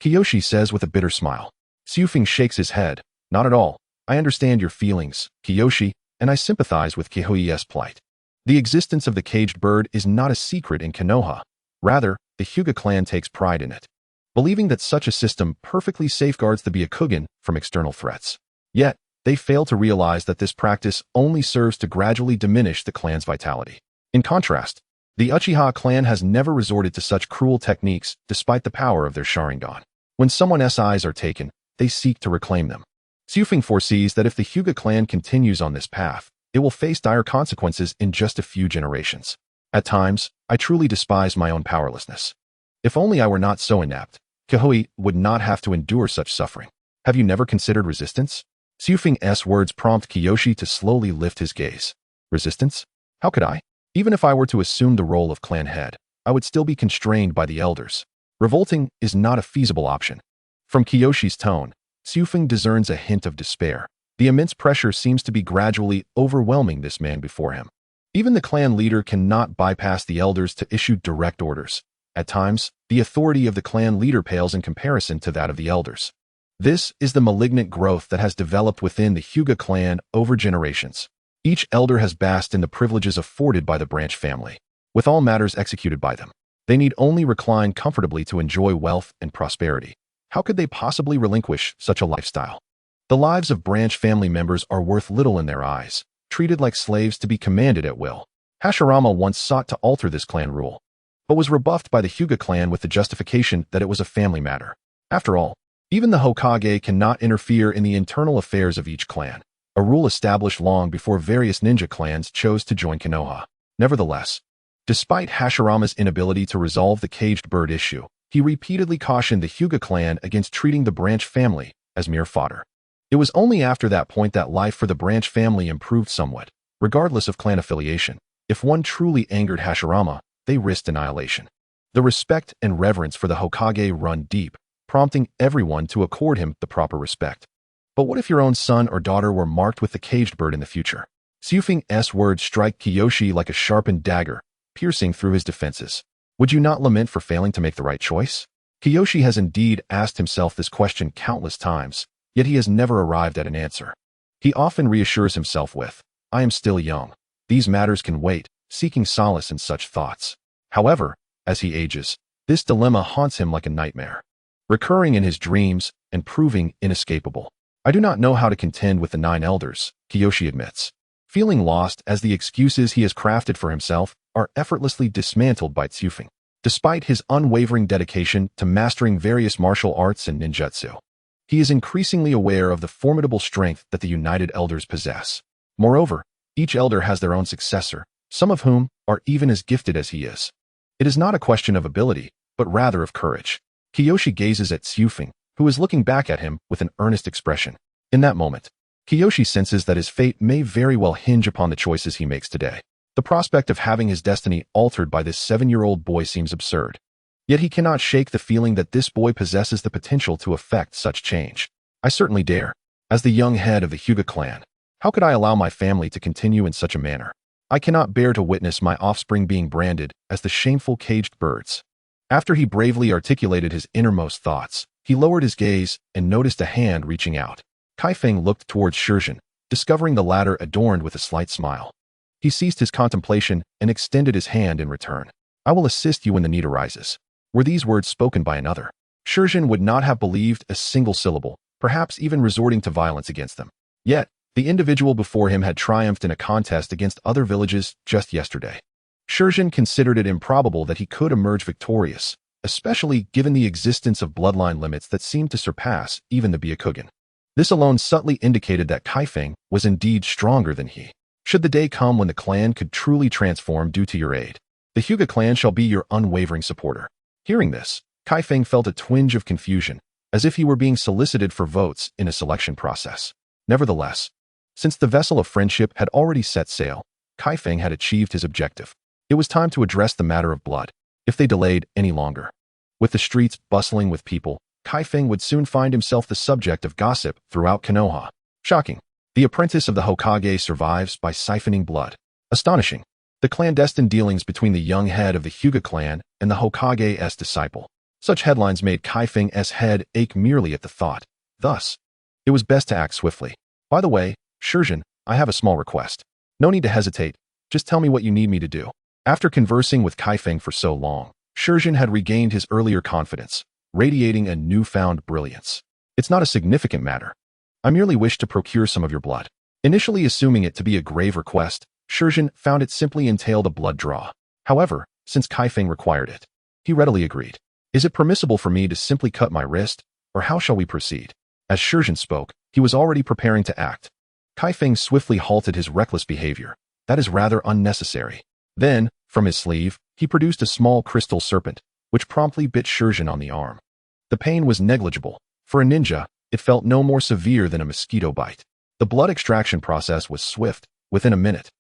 Speaker 1: Kiyoshi says with a bitter smile. Xiufeng shakes his head. Not at all. I understand your feelings, Kiyoshi, and I sympathize with Kihoi's plight. The existence of the caged bird is not a secret in Konoha. Rather, the Hyuga clan takes pride in it, believing that such a system perfectly safeguards the Byakugan from external threats. Yet, they fail to realize that this practice only serves to gradually diminish the clan's vitality. In contrast, the Uchiha clan has never resorted to such cruel techniques despite the power of their Sharingan. When someone's eyes are taken, they seek to reclaim them. Xiufeng foresees that if the Hyuga clan continues on this path, it will face dire consequences in just a few generations. At times, I truly despise my own powerlessness. If only I were not so inept, Kihoi would not have to endure such suffering. Have you never considered resistance? Xiufeng's words prompt Kiyoshi to slowly lift his gaze. Resistance? How could I? Even if I were to assume the role of clan head, I would still be constrained by the elders. Revolting is not a feasible option. From Kiyoshi's tone, Xiufeng discerns a hint of despair. The immense pressure seems to be gradually overwhelming this man before him. Even the clan leader cannot bypass the elders to issue direct orders. At times, the authority of the clan leader pales in comparison to that of the elders. This is the malignant growth that has developed within the Hyuga clan over generations. Each elder has basked in the privileges afforded by the branch family, with all matters executed by them. They need only recline comfortably to enjoy wealth and prosperity. How could they possibly relinquish such a lifestyle? The lives of branch family members are worth little in their eyes, treated like slaves to be commanded at will. Hashirama once sought to alter this clan rule, but was rebuffed by the Hyuga clan with the justification that it was a family matter. After all, even the Hokage cannot interfere in the internal affairs of each clan, a rule established long before various ninja clans chose to join Konoha. Nevertheless, despite Hashirama's inability to resolve the caged bird issue, he repeatedly cautioned the Hyuga clan against treating the branch family as mere fodder. It was only after that point that life for the branch family improved somewhat, regardless of clan affiliation. If one truly angered Hashirama, they risked annihilation. The respect and reverence for the Hokage run deep, prompting everyone to accord him the proper respect. But what if your own son or daughter were marked with the caged bird in the future? Xiufeng's words strike Kiyoshi like a sharpened dagger, piercing through his defenses. Would you not lament for failing to make the right choice? Kiyoshi has indeed asked himself this question countless times, yet he has never arrived at an answer. He often reassures himself with, I am still young. These matters can wait, seeking solace in such thoughts. However, as he ages, this dilemma haunts him like a nightmare, recurring in his dreams and proving inescapable. I do not know how to contend with the 9 elders, Kiyoshi admits, feeling lost as the excuses he has crafted for himself are effortlessly dismantled by Xiufeng. Despite his unwavering dedication to mastering various martial arts and ninjutsu, he is increasingly aware of the formidable strength that the united elders possess. Moreover, each elder has their own successor, some of whom are even as gifted as he is. It is not a question of ability, but rather of courage. Kiyoshi gazes at Xiufeng, who is looking back at him with an earnest expression. In that moment, Kiyoshi senses that his fate may very well hinge upon the choices he makes today. The prospect of having his destiny altered by this 7-year-old boy seems absurd. Yet he cannot shake the feeling that this boy possesses the potential to effect such change. I certainly dare. As the young head of the Hyuga clan, how could I allow my family to continue in such a manner? I cannot bear to witness my offspring being branded as the shameful caged birds. After he bravely articulated his innermost thoughts, he lowered his gaze and noticed a hand reaching out. Kaifeng looked towards Hiruzen, discovering the latter adorned with a slight smile. He ceased his contemplation and extended his hand in return. I will assist you when the need arises. Were these words spoken by another, Hiruzen would not have believed a single syllable, perhaps even resorting to violence against them. Yet, the individual before him had triumphed in a contest against other villages just yesterday. Hiruzen considered it improbable that he could emerge victorious, especially given the existence of bloodline limits that seemed to surpass even the Byakugan. This alone subtly indicated that Kaifeng was indeed stronger than he. Should the day come when the clan could truly transform due to your aid, the Hyuga clan shall be your unwavering supporter. Hearing this, Kaifeng felt a twinge of confusion, as if he were being solicited for votes in a selection process. Nevertheless, since the vessel of friendship had already set sail, Kaifeng had achieved his objective. It was time to address the matter of blood, if they delayed any longer. With the streets bustling with people, Kaifeng would soon find himself the subject of gossip throughout Konoha. Shocking. The apprentice of the Hokage survives by siphoning blood. Astonishing. The clandestine dealings between the young head of the Hyuga clan and the Hokage's disciple. Such headlines made Kaifeng's head ache merely at the thought. Thus, it was best to act swiftly. By the way, Hiruzen, I have a small request. No need to hesitate, just tell me what you need me to do. After conversing with Kaifeng for so long, Hiruzen had regained his earlier confidence, radiating a newfound brilliance. It's not a significant matter. I merely wish to procure some of your blood. Initially assuming it to be a grave request, Hiruzen found it simply entailed a blood draw. However, since Kaifeng required it, he readily agreed. Is it permissible for me to simply cut my wrist, or how shall we proceed? As Hiruzen spoke, he was already preparing to act. Kaifeng swiftly halted his reckless behavior. That is rather unnecessary. Then, from his sleeve, he produced a small crystal serpent, which promptly bit Hiruzen on the arm. The pain was negligible. For a ninja, it felt no more severe than a mosquito bite. The blood extraction process was swift. Within a minute,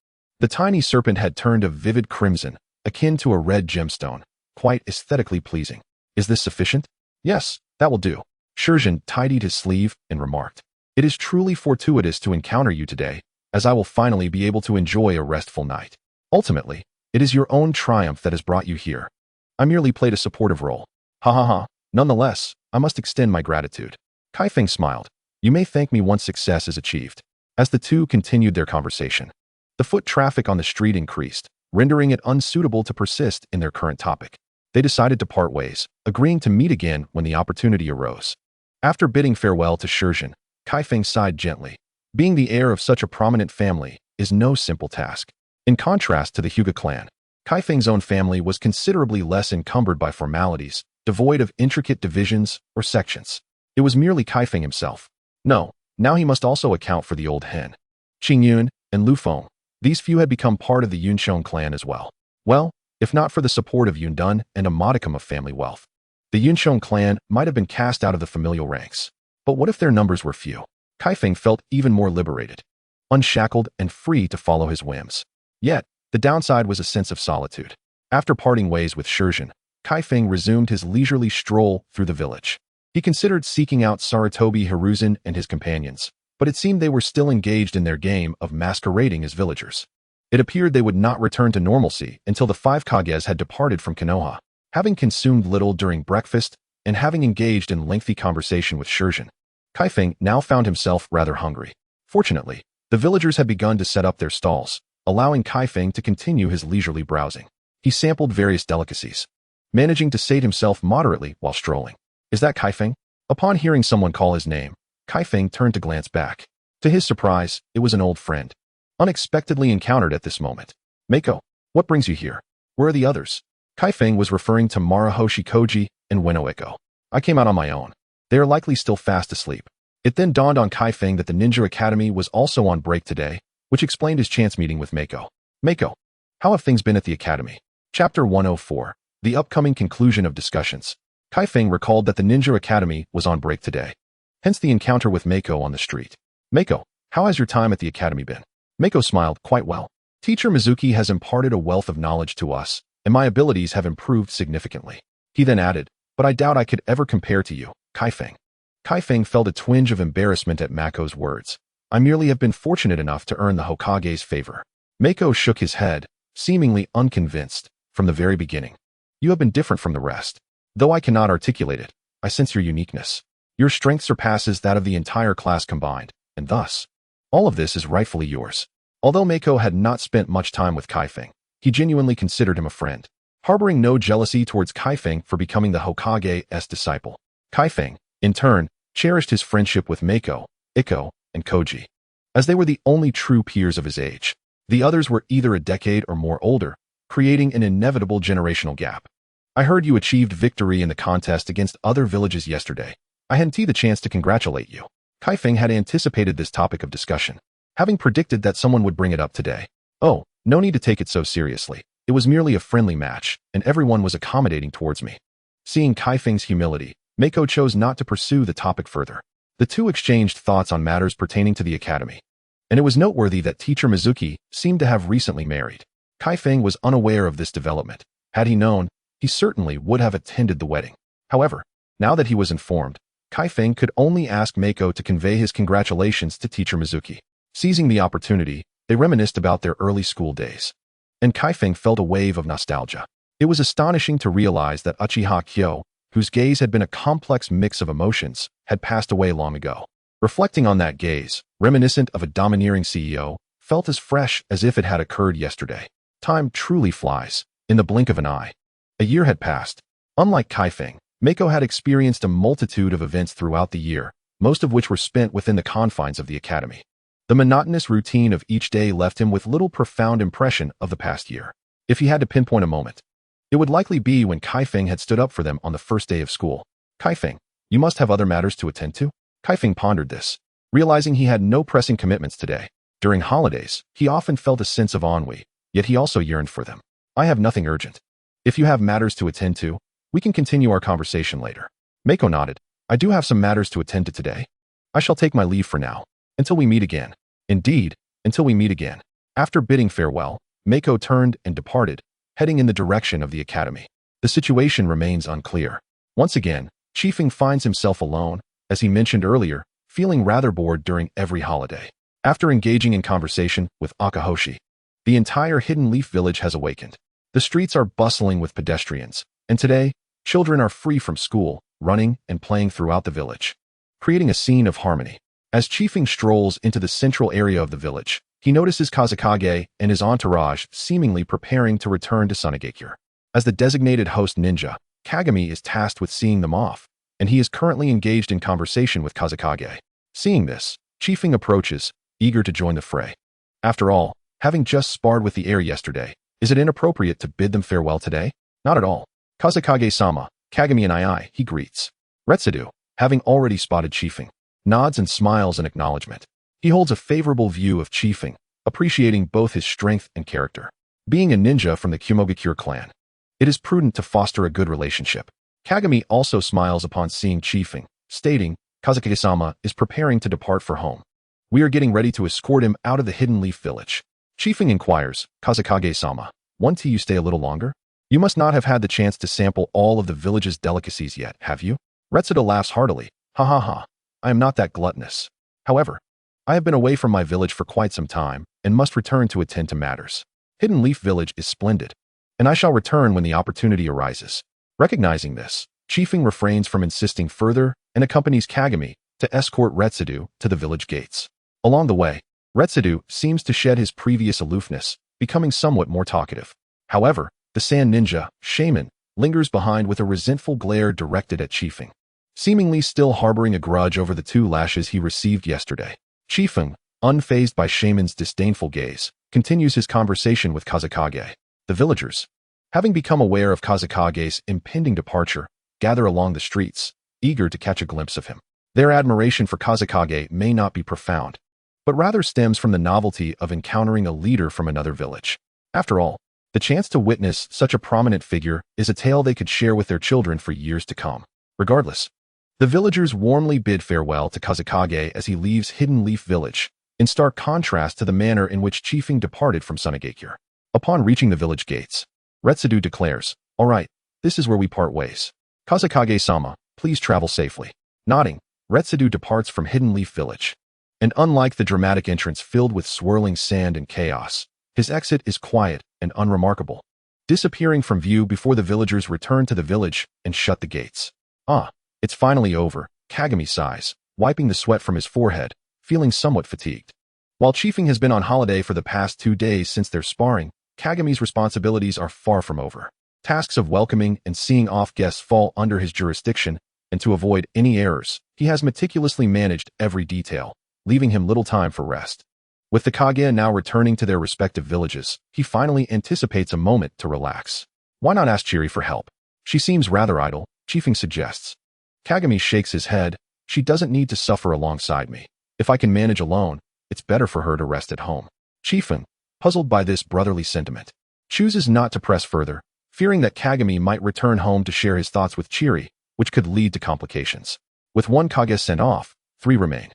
Speaker 1: the tiny serpent had turned a vivid crimson, akin to a red gemstone, quite aesthetically pleasing. Is this sufficient? Yes, that will do. Hiruzen tidied his sleeve and remarked. It is truly fortuitous to encounter you today, as I will finally be able to enjoy a restful night. Ultimately, it is your own triumph that has brought you here. I merely played a supportive role. Ha ha ha. Nonetheless, I must extend my gratitude. Kaifeng smiled. You may thank me once success is achieved. As the two continued their conversation, the foot traffic on the street increased, rendering it unsuitable to persist in their current topic. They decided to part ways, agreeing to meet again when the opportunity arose. After bidding farewell to Hiruzen, Kaifeng sighed gently. Being the heir of such a prominent family is no simple task. In contrast to the Hyuga clan, Kaifeng's own family was considerably less encumbered by formalities, devoid of intricate divisions or sections. It was merely Kaifeng himself. No, now he must also account for the old hen. Qingyun and Lu Feng, these few had become part of the Yunsheng clan as well. Well, if not for the support of Yundun and a modicum of family wealth, the Yunsheng clan might have been cast out of the familial ranks. But what if their numbers were few? Kaifeng felt even more liberated, unshackled and free to follow his whims. Yet, the downside was a sense of solitude. After parting ways with Hiruzen, Kaifeng resumed his leisurely stroll through the village. He considered seeking out Sarutobi Hiruzen and his companions, but it seemed they were still engaged in their game of masquerading as villagers. It appeared they would not return to normalcy until the 5 Kages had departed from Konoha. Having consumed little during breakfast and having engaged in lengthy conversation with Hiruzen, Kaifeng now found himself rather hungry. Fortunately, the villagers had begun to set up their stalls, allowing Kaifeng to continue his leisurely browsing. He sampled various delicacies, managing to sate himself moderately while strolling. Is that Kaifeng? Upon hearing someone call his name, Kaifeng turned to glance back. To his surprise, it was an old friend, unexpectedly encountered at this moment. Mako, what brings you here? Where are the others? Kaifeng was referring to Marahoshi Koji and Wenoeko. I came out on my own. They are likely still fast asleep. It then dawned on Kaifeng that the Ninja Academy was also on break today, which explained his chance meeting with Mako. Mako, how have things been at the academy? Chapter 104, the upcoming conclusion of discussions. Kaifeng recalled that the Ninja Academy was on break today, hence the encounter with Mako on the street. Mako, how has your time at the academy been? Mako smiled. Quite well. Teacher Mizuki has imparted a wealth of knowledge to us, and my abilities have improved significantly. He then added, but I doubt I could ever compare to you, Kaifeng. Kaifeng felt a twinge of embarrassment at Mako's words. I merely have been fortunate enough to earn the Hokage's favor. Mako shook his head, seemingly unconvinced, from the very beginning. You have been different from the rest. Though I cannot articulate it, I sense your uniqueness. Your strength surpasses that of the entire class combined, and thus, all of this is rightfully yours. Although Mako had not spent much time with Kaifeng, he genuinely considered him a friend, harboring no jealousy towards Kaifeng for becoming the Hokage's disciple. Kaifeng, in turn, cherished his friendship with Mako, Iko, and Koji, as they were the only true peers of his age. The others were either a decade or more older, creating an inevitable generational gap. I heard you achieved victory in the contest against other villages yesterday. I hadn't the chance to congratulate you. Kaifeng had anticipated this topic of discussion, having predicted that someone would bring it up today. Oh, no need to take it so seriously. It was merely a friendly match, and everyone was accommodating towards me. Seeing Kaifeng's humility, Mako chose not to pursue the topic further. The two exchanged thoughts on matters pertaining to the academy, and it was noteworthy that teacher Mizuki seemed to have recently married. Kaifeng was unaware of this development. Had he known, he certainly would have attended the wedding. However, now that he was informed, Kaifeng could only ask Mako to convey his congratulations to teacher Mizuki. Seizing the opportunity, they reminisced about their early school days, and Kaifeng felt a wave of nostalgia. It was astonishing to realize that Uchiha Kyo whose gaze had been a complex mix of emotions, had passed away long ago. Reflecting on that gaze, reminiscent of a domineering CEO, felt as fresh as if it had occurred yesterday. Time truly flies, in the blink of an eye. A year had passed. Unlike Kaifeng, Mako had experienced a multitude of events throughout the year, most of which were spent within the confines of the academy. The monotonous routine of each day left him with little profound impression of the past year. If he had to pinpoint a moment, it would likely be when Kaifeng had stood up for them on the first day of school. Kaifeng, you must have other matters to attend to? Kaifeng pondered this, realizing he had no pressing commitments today. During holidays, he often felt a sense of ennui, yet he also yearned for them. I have nothing urgent. If you have matters to attend to, we can continue our conversation later. Mako nodded. I do have some matters to attend to today. I shall take my leave for now, until we meet again. Indeed, until we meet again. After bidding farewell, Mako turned and departed, heading in the direction of the academy. The situation remains unclear. Once again, Chiefing finds himself alone, as he mentioned earlier, feeling rather bored during every holiday. After engaging in conversation with Akahoshi, the entire Hidden Leaf village has awakened. The streets are bustling with pedestrians, and today, children are free from school, running and playing throughout the village, creating a scene of harmony. As Chiefing strolls into the central area of the village, he notices Kazekage and his entourage seemingly preparing to return to Sunagakure. As the designated host ninja, Kagami is tasked with seeing them off, and he is currently engaged in conversation with Kazekage. Seeing this, Chiefing approaches, eager to join the fray. After all, having just sparred with the air yesterday, is it inappropriate to bid them farewell today? Not at all. Kazekage-sama, Kagami and I, he greets. Retsudu, having already spotted Chiefing, nods and smiles in acknowledgement. He holds a favorable view of Chiefing, appreciating both his strength and character. Being a ninja from the Kumogakure clan, it is prudent to foster a good relationship. Kagami also smiles upon seeing Chiefing, stating, Kazekage-sama is preparing to depart for home. We are getting ready to escort him out of the Hidden Leaf village. Chiefing inquires, Kazekage-sama, want you stay a little longer? You must not have had the chance to sample all of the village's delicacies yet, have you? Retsuda laughs heartily. Ha ha ha. I am not that gluttonous. However, I have been away from my village for quite some time and must return to attend to matters. Hidden Leaf village is splendid, and I shall return when the opportunity arises. Recognizing this, Chiefing refrains from insisting further and accompanies Kagami to escort Retsudu to the village gates. Along the way, Retsudu seems to shed his previous aloofness, becoming somewhat more talkative. However, the sand ninja, Shaman, lingers behind with a resentful glare directed at Chiefing, seemingly still harboring a grudge over the 2 lashes he received yesterday. Chiefing, unfazed by Shaman's disdainful gaze, continues his conversation with Kazekage. The villagers, having become aware of Kazekage's impending departure, gather along the streets, eager to catch a glimpse of him. Their admiration for Kazekage may not be profound, but rather stems from the novelty of encountering a leader from another village. After all, the chance to witness such a prominent figure is a tale they could share with their children for years to come. Regardless, the villagers warmly bid farewell to Kazekage as he leaves Hidden Leaf village, in stark contrast to the manner in which Chiefing departed from Sunagakure. Upon reaching the village gates, Retsudu declares, "All right, this is where we part ways. Kazekage-sama, please travel safely." Nodding, Retsudu departs from Hidden Leaf village. And unlike the dramatic entrance filled with swirling sand and chaos, his exit is quiet and unremarkable, disappearing from view before the villagers return to the village and shut the gates. Ah, it's finally over, Kagami sighs, wiping the sweat from his forehead, feeling somewhat fatigued. While Chiefing has been on holiday for the past 2 days since their sparring, Kagami's responsibilities are far from over. Tasks of welcoming and seeing off guests fall under his jurisdiction, and to avoid any errors, he has meticulously managed every detail, leaving him little time for rest. With the Kage now returning to their respective villages, he finally anticipates a moment to relax. Why not ask Chiri for help? She seems rather idle, Chiefing suggests. Kagami shakes his head. She doesn't need to suffer alongside me. If I can manage alone, it's better for her to rest at home. Chiefing, puzzled by this brotherly sentiment, chooses not to press further, fearing that Kagami might return home to share his thoughts with Chiri, which could lead to complications. With 1 Kage sent off, 3 remain.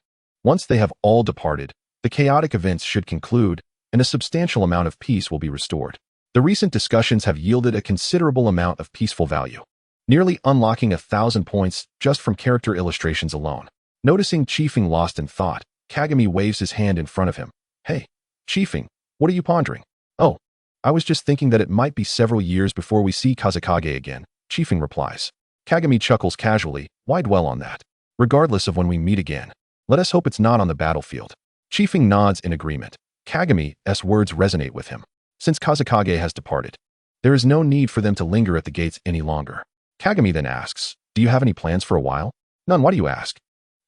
Speaker 1: Once they have all departed, the chaotic events should conclude, and a substantial amount of peace will be restored. The recent discussions have yielded a considerable amount of peaceful value, nearly unlocking 1,000 points just from character illustrations alone. Noticing Chiefing lost in thought, Kagami waves his hand in front of him. Hey, Chiefing, what are you pondering? Oh, I was just thinking that it might be several years before we see Kazekage again, Chiefing replies. Kagami chuckles casually. Why dwell on that? Regardless of when we meet again. Let us hope it's not on the battlefield. Chiefing nods in agreement. Kagami's words resonate with him. Since Kazekage has departed, there is no need for them to linger at the gates any longer. Kagami then asks, do you have any plans for a while? None. Why do you ask?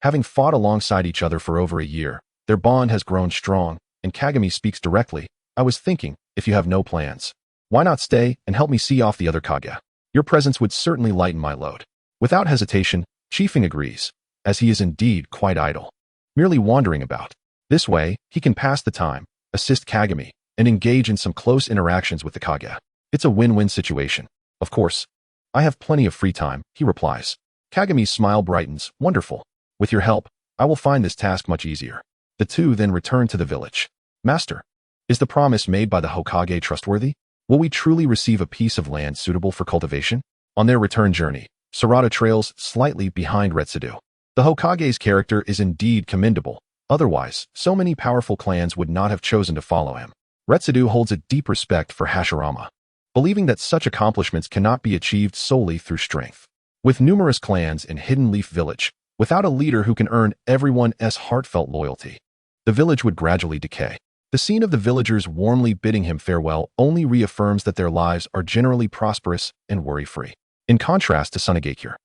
Speaker 1: Having fought alongside each other for over a year, their bond has grown strong, and Kagami speaks directly. I was thinking, if you have no plans, why not stay and help me see off the other Kage? Your presence would certainly lighten my load. Without hesitation, Chiefing agrees, as he is indeed quite idle, merely wandering about. This way, he can pass the time, assist Kagami, and engage in some close interactions with the Kage. It's a win-win situation. Of course, I have plenty of free time, he replies. Kagami's smile brightens. Wonderful. With your help, I will find this task much easier. The two then return to the village. Master, is the promise made by the Hokage trustworthy? Will we truly receive a piece of land suitable for cultivation? On their return journey, Sarada trails slightly behind Retsudo. The Hokage's character is indeed commendable. Otherwise, so many powerful clans would not have chosen to follow him. Retsudo holds a deep respect for Hashirama, believing that such accomplishments cannot be achieved solely through strength. With numerous clans in Hidden Leaf Village, without a leader who can earn everyone's heartfelt loyalty, the village would gradually decay. The scene of the villagers warmly bidding him farewell only reaffirms that their lives are generally prosperous and worry-free. In contrast to Sunagakure,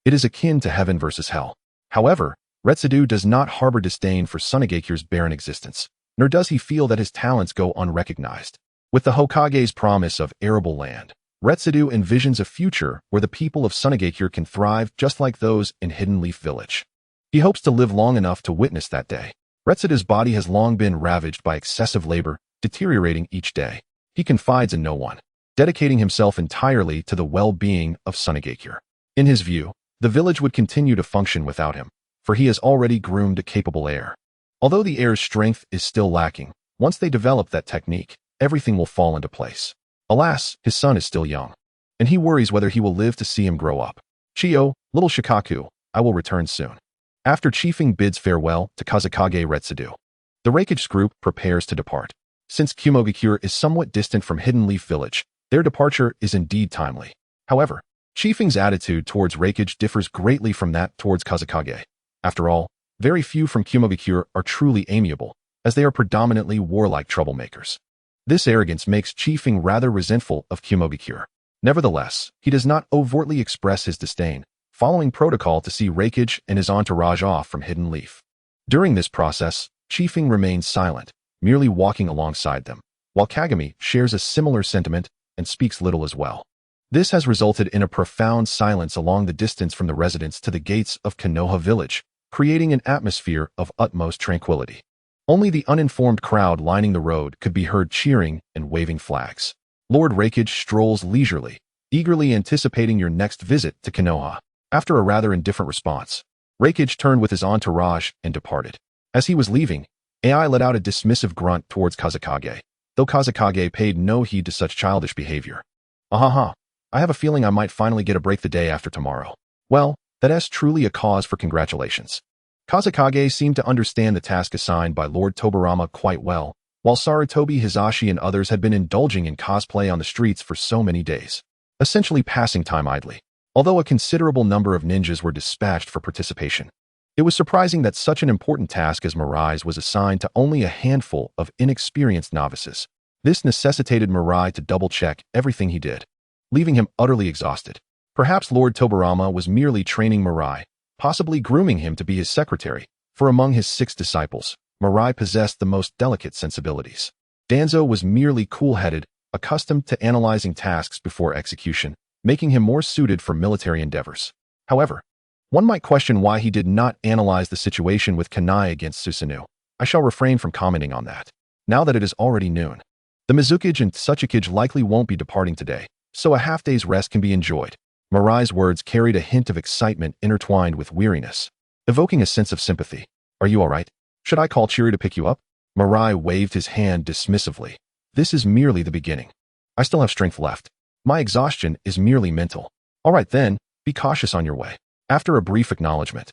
Speaker 1: it is akin to heaven versus hell. However, Retsudo does not harbor disdain for Sunagakure's barren existence, nor does he feel that his talents go unrecognized. With the Hokage's promise of arable land, Retsudo envisions a future where the people of Sunagakure can thrive just like those in Hidden Leaf Village. He hopes to live long enough to witness that day. Retsudo's body has long been ravaged by excessive labor, deteriorating each day. He confides in no one, dedicating himself entirely to the well-being of Sunagakure. In his view, the village would continue to function without him, for he has already groomed a capable heir. Although the heir's strength is still lacking, once they develop that technique, everything will fall into place. Alas, his son is still young, and he worries whether he will live to see him grow up. Chio, little Shikaku, I will return soon. After Chiefing bids farewell to Kazekage Retsudo, the Raikage group prepares to depart. Since Kumogakure is somewhat distant from Hidden Leaf Village, their departure is indeed timely. However, Chiefing's attitude towards Raikage differs greatly from that towards Kazekage. After all, very few from Kumogakure are truly amiable, as they are predominantly warlike troublemakers. This arrogance makes Chiefing rather resentful of Kumogakure. Nevertheless, he does not overtly express his disdain, following protocol to see Raikage and his entourage off from Hidden Leaf. During this process, Chiefing remains silent, merely walking alongside them, while Kagami shares a similar sentiment and speaks little as well. This has resulted in a profound silence along the distance from the residence to the gates of Konoha village, creating an atmosphere of utmost tranquility. Only the uninformed crowd lining the road could be heard cheering and waving flags. Lord Raikage strolls leisurely, eagerly anticipating your next visit to Konoha. After a rather indifferent response, Raikage turned with his entourage and departed. As he was leaving, AI let out a dismissive grunt towards Kazekage, though Kazekage paid no heed to such childish behavior. Ahaha, I have a feeling I might finally get a break the day after tomorrow. Well, that's truly a cause for congratulations. Kazekage seemed to understand the task assigned by Lord Tobirama quite well, while Sarutobi Hisashi and others had been indulging in cosplay on the streets for so many days, essentially passing time idly. Although a considerable number of ninjas were dispatched for participation, it was surprising that such an important task as Mirai's was assigned to only a handful of inexperienced novices. This necessitated Mirai to double-check everything he did, leaving him utterly exhausted. Perhaps Lord Tobirama was merely training Mirai, possibly grooming him to be his secretary, for among his 6 disciples, Mirai possessed the most delicate sensibilities. Danzo was merely cool-headed, accustomed to analyzing tasks before execution, making him more suited for military endeavors. However, one might question why he did not analyze the situation with Kanai against Susanoo. I shall refrain from commenting on that, now that it is already noon. The Mizukage and Tsuchikage likely won't be departing today, so a half-day's rest can be enjoyed. Mirai's words carried a hint of excitement intertwined with weariness, evoking a sense of sympathy. Are you all right? Should I call Chiru to pick you up? Mirai waved his hand dismissively. This is merely the beginning. I still have strength left. My exhaustion is merely mental. All right then, be cautious on your way. After a brief acknowledgement,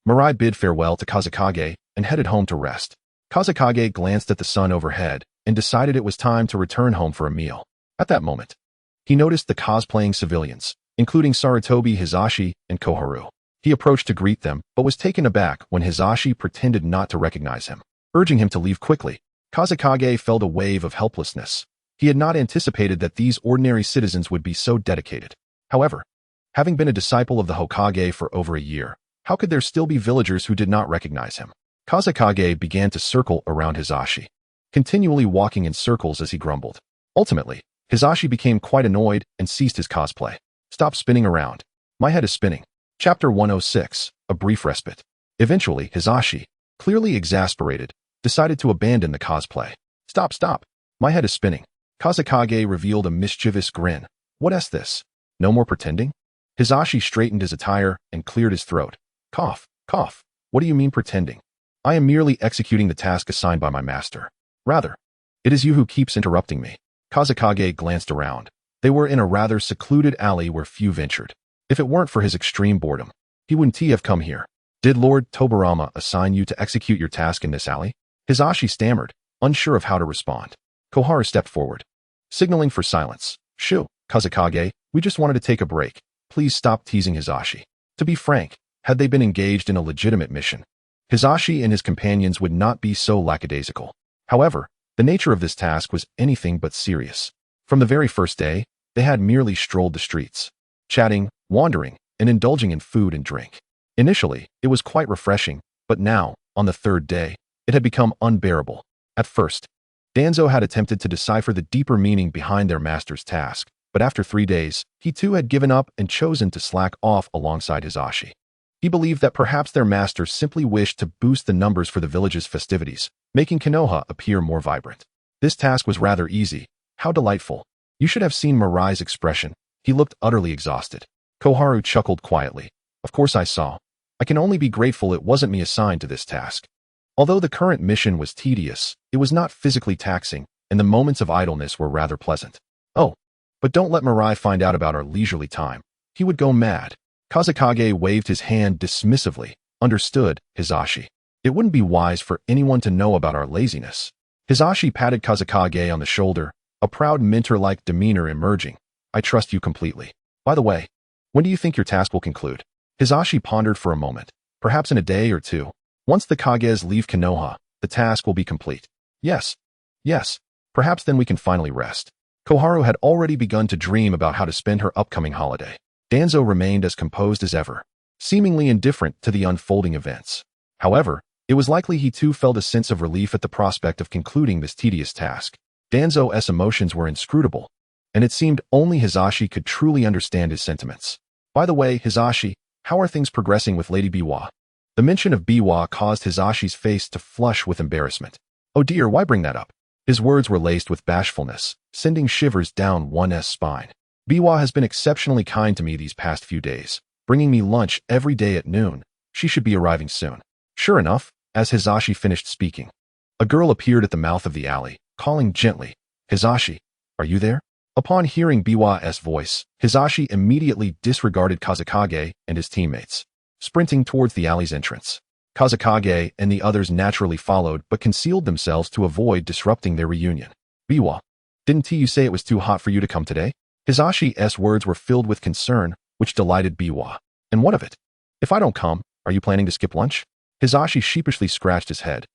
Speaker 1: Mirai bid farewell to Kazekage and headed home to rest. Kazekage glanced at the sun overhead and decided it was time to return home for a meal. At that moment, he noticed the cosplaying civilians, including Sarutobi, Hisashi, and Koharu. He approached to greet them, but was taken aback when Hisashi pretended not to recognize him, urging him to leave quickly. Kazekage felt a wave of helplessness. He had not anticipated that these ordinary citizens would be so dedicated. However, having been a disciple of the Hokage for over a year, how could there still be villagers who did not recognize him? Kazekage began to circle around Hisashi, continually walking in circles as he grumbled. Ultimately, Hisashi became quite annoyed and ceased his cosplay. Stop spinning around. My head is spinning. Chapter 106, A Brief Respite. Eventually, Hisashi, clearly exasperated, decided to abandon the cosplay. Stop. My head is spinning. Kazekage revealed a mischievous grin. What's this? No more pretending? Hisashi straightened his attire and cleared his throat. Cough. What do you mean pretending? I am merely executing the task assigned by my master. Rather, it is you who keeps interrupting me. Kazekage glanced around. They were in a rather secluded alley where few ventured. If it weren't for his extreme boredom, he wouldn't have come here. Did Lord Tobirama assign you to execute your task in this alley? Hisashi stammered, unsure of how to respond. Koharu stepped forward, signaling for silence. Shoo, Kazekage, we just wanted to take a break. Please stop teasing Hisashi. To be frank, had they been engaged in a legitimate mission, Hisashi and his companions would not be so lackadaisical. However, the nature of this task was anything but serious. From the very first day, they had merely strolled the streets, chatting, wandering, and indulging in food and drink. Initially, it was quite refreshing, but now, on the third day, it had become unbearable. At first, Danzo had attempted to decipher the deeper meaning behind their master's task, but after 3 days, he too had given up and chosen to slack off alongside Hisashi. He believed that perhaps their master simply wished to boost the numbers for the village's festivities, making Konoha appear more vibrant. This task was rather easy. How delightful. You should have seen Mirai's expression. He looked utterly exhausted. Koharu chuckled quietly. Of course I saw. I can only be grateful it wasn't me assigned to this task. Although the current mission was tedious, it was not physically taxing, and the moments of idleness were rather pleasant. Oh, but don't let Mirai find out about our leisurely time. He would go mad. Kazekage waved his hand dismissively. Understood, Hisashi. It wouldn't be wise for anyone to know about our laziness. Hisashi patted Kazekage on the shoulder, a proud mentor-like demeanor emerging. I trust you completely. By the way, when do you think your task will conclude? Hisashi pondered for a moment. Perhaps in a day or two. Once the Kages leave Konoha, the task will be complete. Yes. Perhaps then we can finally rest. Koharu had already begun to dream about how to spend her upcoming holiday. Danzo remained as composed as ever, seemingly indifferent to the unfolding events. However, it was likely he too felt a sense of relief at the prospect of concluding this tedious task. Danzo's emotions were inscrutable, and it seemed only Hisashi could truly understand his sentiments. By the way, Hisashi, how are things progressing with Lady Biwa? The mention of Biwa caused Hisashi's face to flush with embarrassment. Oh dear, why bring that up? His words were laced with bashfulness, sending shivers down one's spine. Biwa has been exceptionally kind to me these past few days, bringing me lunch every day at noon. She should be arriving soon. Sure enough, as Hisashi finished speaking, a girl appeared at the mouth of the alley, calling gently, Hisashi, are you there? Upon hearing Biwa's voice, Hisashi immediately disregarded Kazekage and his teammates, sprinting towards the alley's entrance. Kazekage and the others naturally followed but concealed themselves to avoid disrupting their reunion. Biwa, didn't you say it was too hot for you to come today? Hisashi's words were filled with concern, which delighted Biwa. And what of it? If I don't come, are you planning to skip lunch? Hisashi sheepishly scratched his head.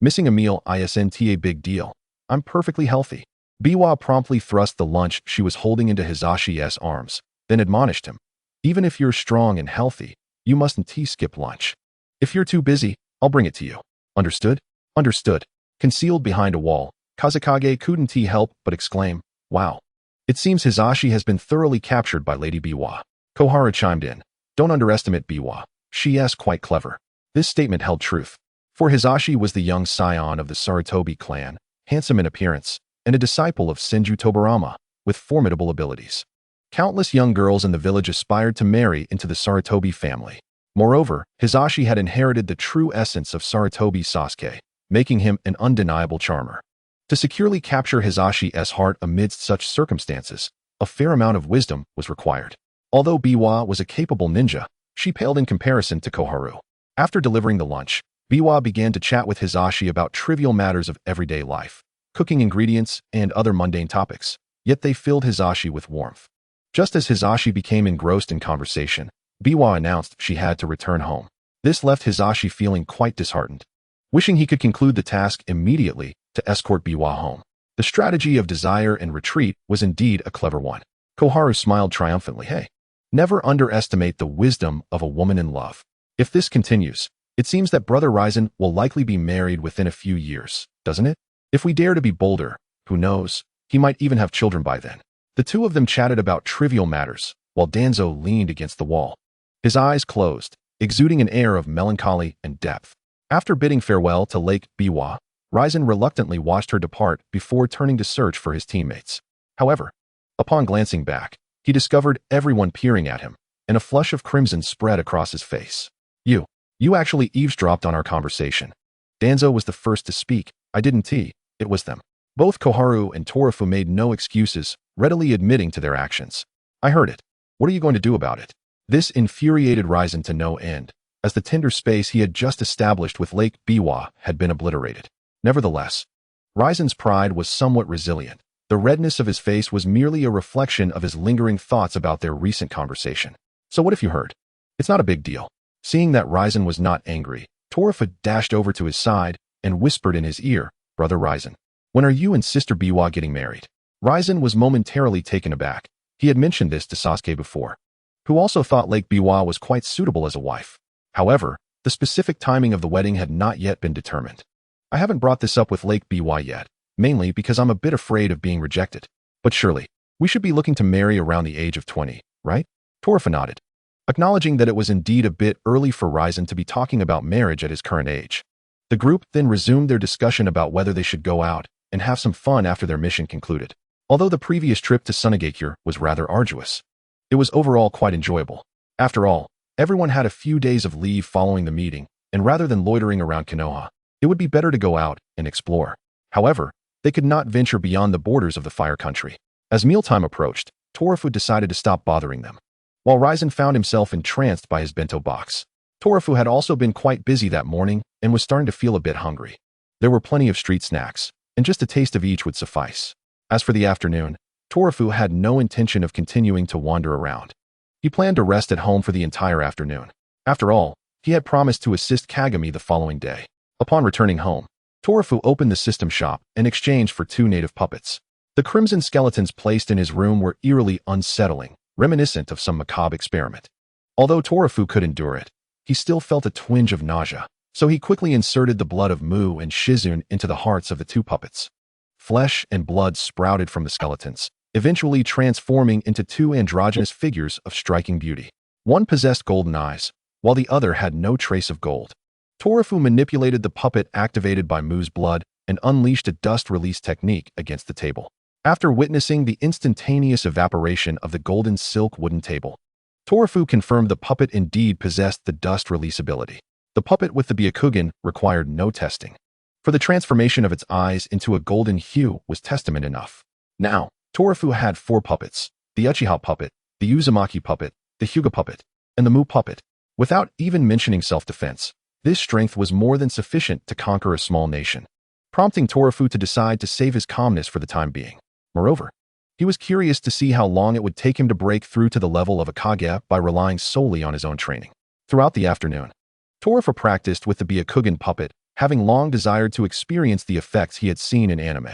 Speaker 1: Missing a meal isn't a big deal. I'm perfectly healthy. Biwa promptly thrust the lunch she was holding into Hisashi's arms, then admonished him. Even if you're strong and healthy, you mustn't skip lunch. If you're too busy, I'll bring it to you. Understood? Understood. Concealed behind a wall, Kazekage couldn't help but exclaim, wow. It seems Hisashi has been thoroughly captured by Lady Biwa. Koharu chimed in. Don't underestimate Biwa. She's quite clever. This statement held truth. For Hisashi was the young scion of the Sarutobi clan, handsome in appearance, and a disciple of Senju Tobirama, with formidable abilities. Countless young girls in the village aspired to marry into the Sarutobi family. Moreover, Hisashi had inherited the true essence of Sarutobi Sasuke, making him an undeniable charmer. To securely capture Hisashi's heart amidst such circumstances, a fair amount of wisdom was required. Although Biwa was a capable ninja, she paled in comparison to Koharu. After delivering the lunch, Biwa began to chat with Hisashi about trivial matters of everyday life, cooking ingredients, and other mundane topics, yet they filled Hisashi with warmth. Just as Hisashi became engrossed in conversation, Biwa announced she had to return home. This left Hisashi feeling quite disheartened, wishing he could conclude the task immediately to escort Biwa home. The strategy of desire and retreat was indeed a clever one. Koharu smiled triumphantly. Hey, never underestimate the wisdom of a woman in love. If this continues, it seems that Brother Ryzen will likely be married within a few years, doesn't it? If we dare to be bolder, who knows, he might even have children by then. The two of them chatted about trivial matters, while Danzo leaned against the wall. His eyes closed, exuding an air of melancholy and depth. After bidding farewell to Lake Biwa, Ryzen reluctantly watched her depart before turning to search for his teammates. However, upon glancing back, he discovered everyone peering at him, and a flush of crimson spread across his face. You actually eavesdropped on our conversation. Danzo was the first to speak. I didn't. It was them. Both Koharu and Torafu made no excuses, readily admitting to their actions. I heard it. What are you going to do about it? This infuriated Ryzen to no end, as the tender space he had just established with Lake Biwa had been obliterated. Nevertheless, Ryzen's pride was somewhat resilient. The redness of his face was merely a reflection of his lingering thoughts about their recent conversation. So what if you heard? It's not a big deal. Seeing that Ryzen was not angry, Torafu dashed over to his side and whispered in his ear, Brother Ryzen, when are you and Sister Biwa getting married? Ryzen was momentarily taken aback. He had mentioned this to Sasuke before, who also thought Lake Biwa was quite suitable as a wife. However, the specific timing of the wedding had not yet been determined. I haven't brought this up with Lake Biwa yet, mainly because I'm a bit afraid of being rejected. But surely, we should be looking to marry around the age of 20, right? Torafu nodded, acknowledging that it was indeed a bit early for Ryzen to be talking about marriage at his current age. The group then resumed their discussion about whether they should go out and have some fun after their mission concluded. Although the previous trip to Sunagakure was rather arduous, it was overall quite enjoyable. After all, everyone had a few days of leave following the meeting, and rather than loitering around Konoha, it would be better to go out and explore. However, they could not venture beyond the borders of the Fire Country. As mealtime approached, Torafu decided to stop bothering them. While Ryzen found himself entranced by his bento box, Torafu had also been quite busy that morning and was starting to feel a bit hungry. There were plenty of street snacks, and just a taste of each would suffice. As for the afternoon, Torafu had no intention of continuing to wander around. He planned to rest at home for the entire afternoon. After all, he had promised to assist Kagami the following day. Upon returning home, Torafu opened the system shop in exchange for 2 native puppets. The crimson skeletons placed in his room were eerily unsettling, reminiscent of some macabre experiment. Although Torafu could endure it, he still felt a twinge of nausea, so he quickly inserted the blood of Mu and Shizune into the hearts of the 2 puppets. Flesh and blood sprouted from the skeletons, eventually transforming into 2 androgynous figures of striking beauty. One possessed golden eyes, while the other had no trace of gold. Torafu manipulated the puppet activated by Mu's blood and unleashed a dust release technique against the table. After witnessing the instantaneous evaporation of the golden silk wooden table, Torafu confirmed the puppet indeed possessed the dust release ability. The puppet with the Byakugan required no testing, for the transformation of its eyes into a golden hue was testament enough. Now, Torafu had 4 puppets: the Uchiha puppet, the Uzumaki puppet, the Hyuga puppet, and the Mu puppet. Without even mentioning self-defense, this strength was more than sufficient to conquer a small nation, prompting Torafu to decide to save his calmness for the time being. Moreover, he was curious to see how long it would take him to break through to the level of a Hokage by relying solely on his own training. Throughout the afternoon, Torafu practiced with the Byakugan puppet, having long desired to experience the effects he had seen in anime.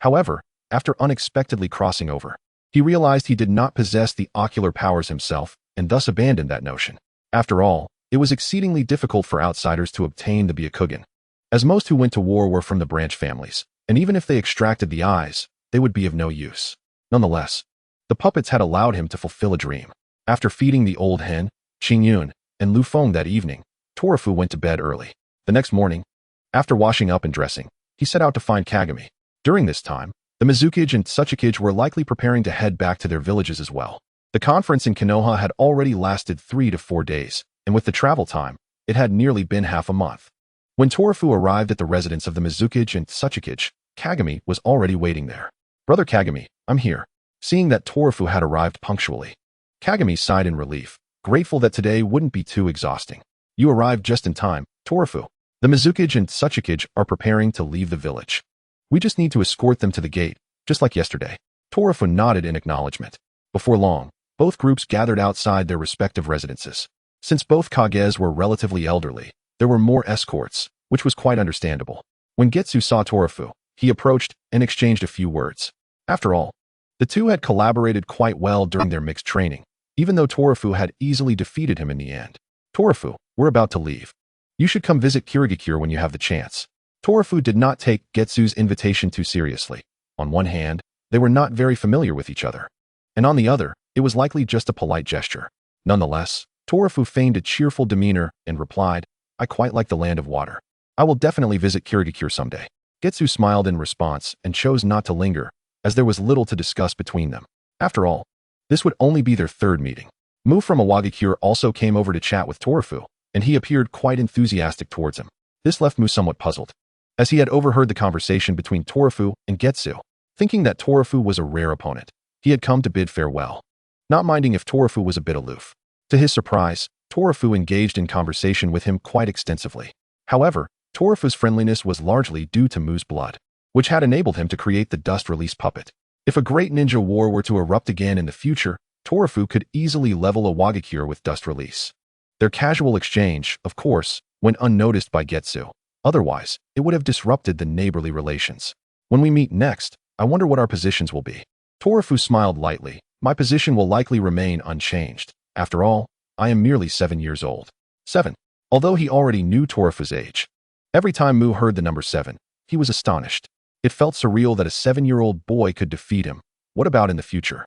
Speaker 1: However, after unexpectedly crossing over, he realized he did not possess the ocular powers himself and thus abandoned that notion. After all, it was exceedingly difficult for outsiders to obtain the Byakugan, as most who went to war were from the branch families, and even if they extracted the eyes, they would be of no use. Nonetheless, the puppets had allowed him to fulfill a dream. After feeding the old hen, Qingyun, and Lu Feng that evening, Torafu went to bed early. The next morning, after washing up and dressing, he set out to find Kagami. During this time, the Mizukage and Tsuchikage were likely preparing to head back to their villages as well. The conference in Konoha had already lasted 3 to 4 days, and with the travel time, it had nearly been half a month. When Torafu arrived at the residence of the Mizukage and Tsuchikage, Kagami was already waiting there. Brother Kagami, I'm here. Seeing that Torafu had arrived punctually, Kagami sighed in relief, grateful that today wouldn't be too exhausting. You arrived just in time, Torafu. The Mizukage and Tsuchikage are preparing to leave the village. We just need to escort them to the gate, just like yesterday. Torafu nodded in acknowledgement. Before long, Both groups gathered outside their respective residences. Since both Kages were relatively elderly, there were more escorts, which was quite understandable. When Getsu saw Torafu, he approached and exchanged a few words. After all, the two had collaborated quite well during their mixed training, even though Torafu had easily defeated him in the end. Torafu, we're about to leave. You should come visit Kirigakure when you have the chance. Torafu did not take Getsu's invitation too seriously. On one hand, they were not very familiar with each other, and on the other, it was likely just a polite gesture. Nonetheless, Torafu feigned a cheerful demeanor and replied, I quite like the land of water. I will definitely visit Kirigakure someday. Getsu smiled in response and chose not to linger, as there was little to discuss between them. After all, this would only be their third meeting. Mu from Awagakure also came over to chat with Torafu, and he appeared quite enthusiastic towards him. This left Mu somewhat puzzled, as he had overheard the conversation between Torafu and Getsu. Thinking that Torafu was a rare opponent, he had come to bid farewell, not minding if Torafu was a bit aloof. To his surprise, Torafu engaged in conversation with him quite extensively. However, Torafu's friendliness was largely due to Mu's blood, which had enabled him to create the dust release puppet. If a great ninja war were to erupt again in the future, Torafu could easily level a Wagakure with dust release. Their casual exchange, of course, went unnoticed by Getsu. Otherwise, it would have disrupted the neighborly relations. When we meet next, I wonder what our positions will be. Torafu smiled lightly. My position will likely remain unchanged. After all, I am merely 7 years old. 7. Although he already knew Torafu's age, every time Mu heard the number 7, he was astonished. It felt surreal that a 7-year-old boy could defeat him. What about in the future?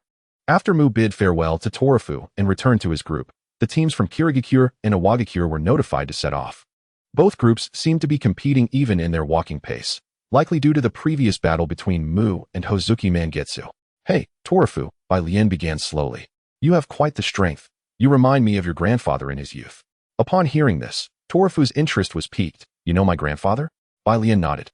Speaker 1: After Mu bid farewell to Torafu and returned to his group, the teams from Kirigakure and Awagakure were notified to set off. Both groups seemed to be competing even in their walking pace, likely due to the previous battle between Mu and Hozuki Man Getsu. Hey, Torafu, Bai Lian began slowly. You have quite the strength. You remind me of your grandfather in his youth. Upon hearing this, Torafu's interest was piqued. You know my grandfather? Bai Lian nodded.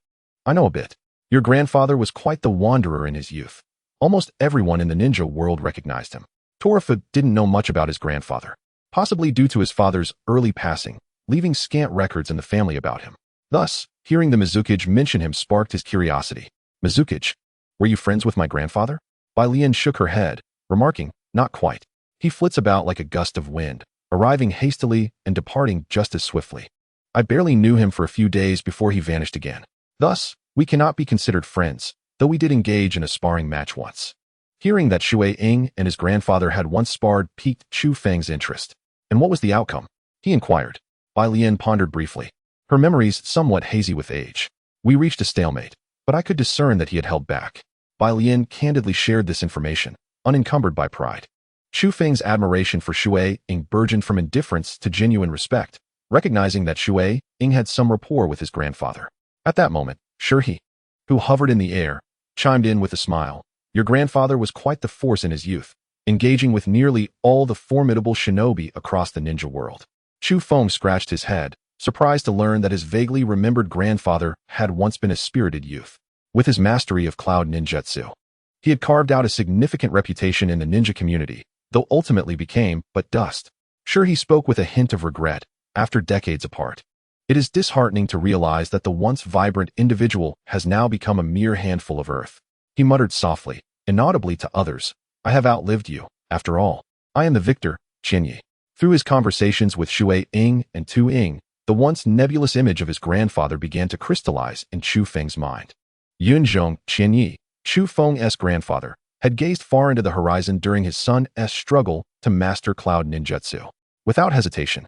Speaker 1: I know a bit. Your grandfather was quite the wanderer in his youth. Almost everyone in the ninja world recognized him. Torafu didn't know much about his grandfather, possibly due to his father's early passing, leaving scant records in the family about him. Thus, hearing the Mizukage mention him sparked his curiosity. Mizukage, were you friends with my grandfather? Bai Lian shook her head, remarking, not quite. He flits about like a gust of wind, arriving hastily and departing just as swiftly. I barely knew him for a few days before he vanished again. Thus, we cannot be considered friends, though we did engage in a sparring match once. Hearing that Shui Ying and his grandfather had once sparred piqued Chu Feng's interest. And what was the outcome? He inquired. Bai Lian pondered briefly, her memories somewhat hazy with age. We reached a stalemate, but I could discern that he had held back. Bai Lian candidly shared this information, unencumbered by pride. Chu Feng's admiration for Shui Ying burgeoned from indifference to genuine respect, recognizing that Shui Ying had some rapport with his grandfather. At that moment, Shi, who hovered in the air, chimed in with a smile. Your grandfather was quite the force in his youth, engaging with nearly all the formidable shinobi across the ninja world. Chu Feng scratched his head, surprised to learn that his vaguely remembered grandfather had once been a spirited youth. With his mastery of cloud ninjutsu, he had carved out a significant reputation in the ninja community, though ultimately became but dust. Sure, he spoke with a hint of regret, after decades apart. It is disheartening to realize that the once vibrant individual has now become a mere handful of earth. He muttered softly, inaudibly to others, I have outlived you. After all, I am the victor, Qianyi. Through his conversations with Shui Ying and Tu Ying, the once nebulous image of his grandfather began to crystallize in Chu Feng's mind. Yunzhong Qianyi, Chu Feng's grandfather, had gazed far into the horizon during his son's struggle to master cloud ninjutsu. Without hesitation,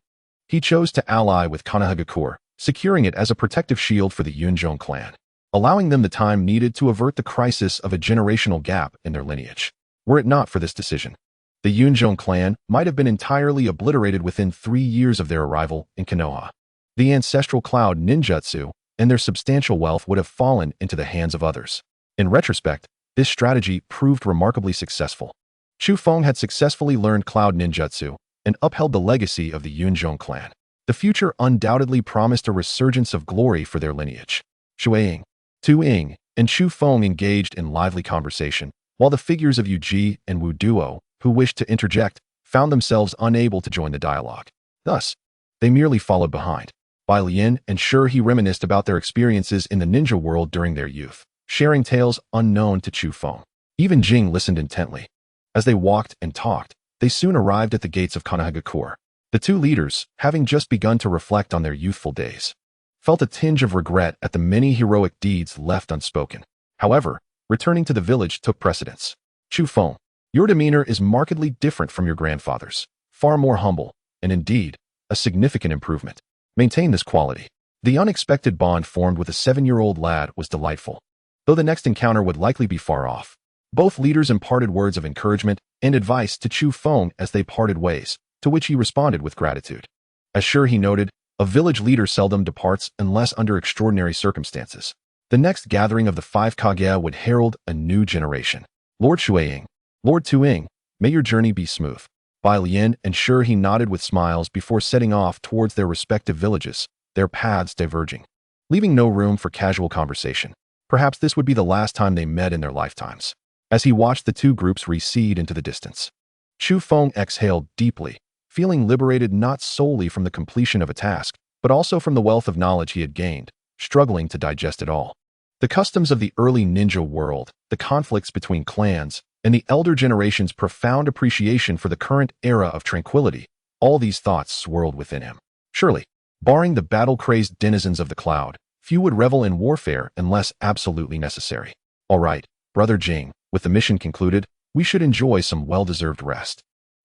Speaker 1: he chose to ally with Konoha, securing it as a protective shield for the Yunzhong clan, allowing them the time needed to avert the crisis of a generational gap in their lineage. Were it not for this decision, the Yunzhong clan might have been entirely obliterated within 3 years of their arrival in Konoha. The ancestral cloud ninjutsu and their substantial wealth would have fallen into the hands of others. In retrospect, this strategy proved remarkably successful. Chu Feng had successfully learned cloud ninjutsu and upheld the legacy of the Yunzhong clan. The future undoubtedly promised a resurgence of glory for their lineage. Shui Ying, Tu Ying, and Chu Feng engaged in lively conversation, while the figures of Yu Ji and Wu Duo, who wished to interject, found themselves unable to join the dialogue. Thus, they merely followed behind. Bai Lian and Shi reminisced about their experiences in the ninja world during their youth, sharing tales unknown to Chu Feng. Even Jing listened intently. As they walked and talked, They soon arrived at the gates of Konoha. The two leaders, having just begun to reflect on their youthful days, felt a tinge of regret at the many heroic deeds left unspoken. However, returning to the village took precedence. Chu Feng, your demeanor is markedly different from your grandfather's, far more humble, and indeed, a significant improvement. Maintain this quality. The unexpected bond formed with a 7-year-old lad was delightful. Though the next encounter would likely be far off, both leaders imparted words of encouragement and advice to Chu Feng as they parted ways, to which he responded with gratitude. As sure he noted, a village leader seldom departs unless under extraordinary circumstances. The next gathering of the 5 Kage would herald a new generation. Lord Shuiying, Lord Tuing, may your journey be smooth. Bai Lian and Sure he nodded with smiles before setting off towards their respective villages, their paths diverging, leaving no room for casual conversation. Perhaps this would be the last time they met in their lifetimes. As he watched the two groups recede into the distance, Chu Feng exhaled deeply, feeling liberated not solely from the completion of a task, but also from the wealth of knowledge he had gained, struggling to digest it all. The customs of the early ninja world, the conflicts between clans, and the elder generation's profound appreciation for the current era of tranquility, all these thoughts swirled within him. Surely, barring the battle-crazed denizens of the cloud, few would revel in warfare unless absolutely necessary. All right, Brother Jing, with the mission concluded, we should enjoy some well-deserved rest.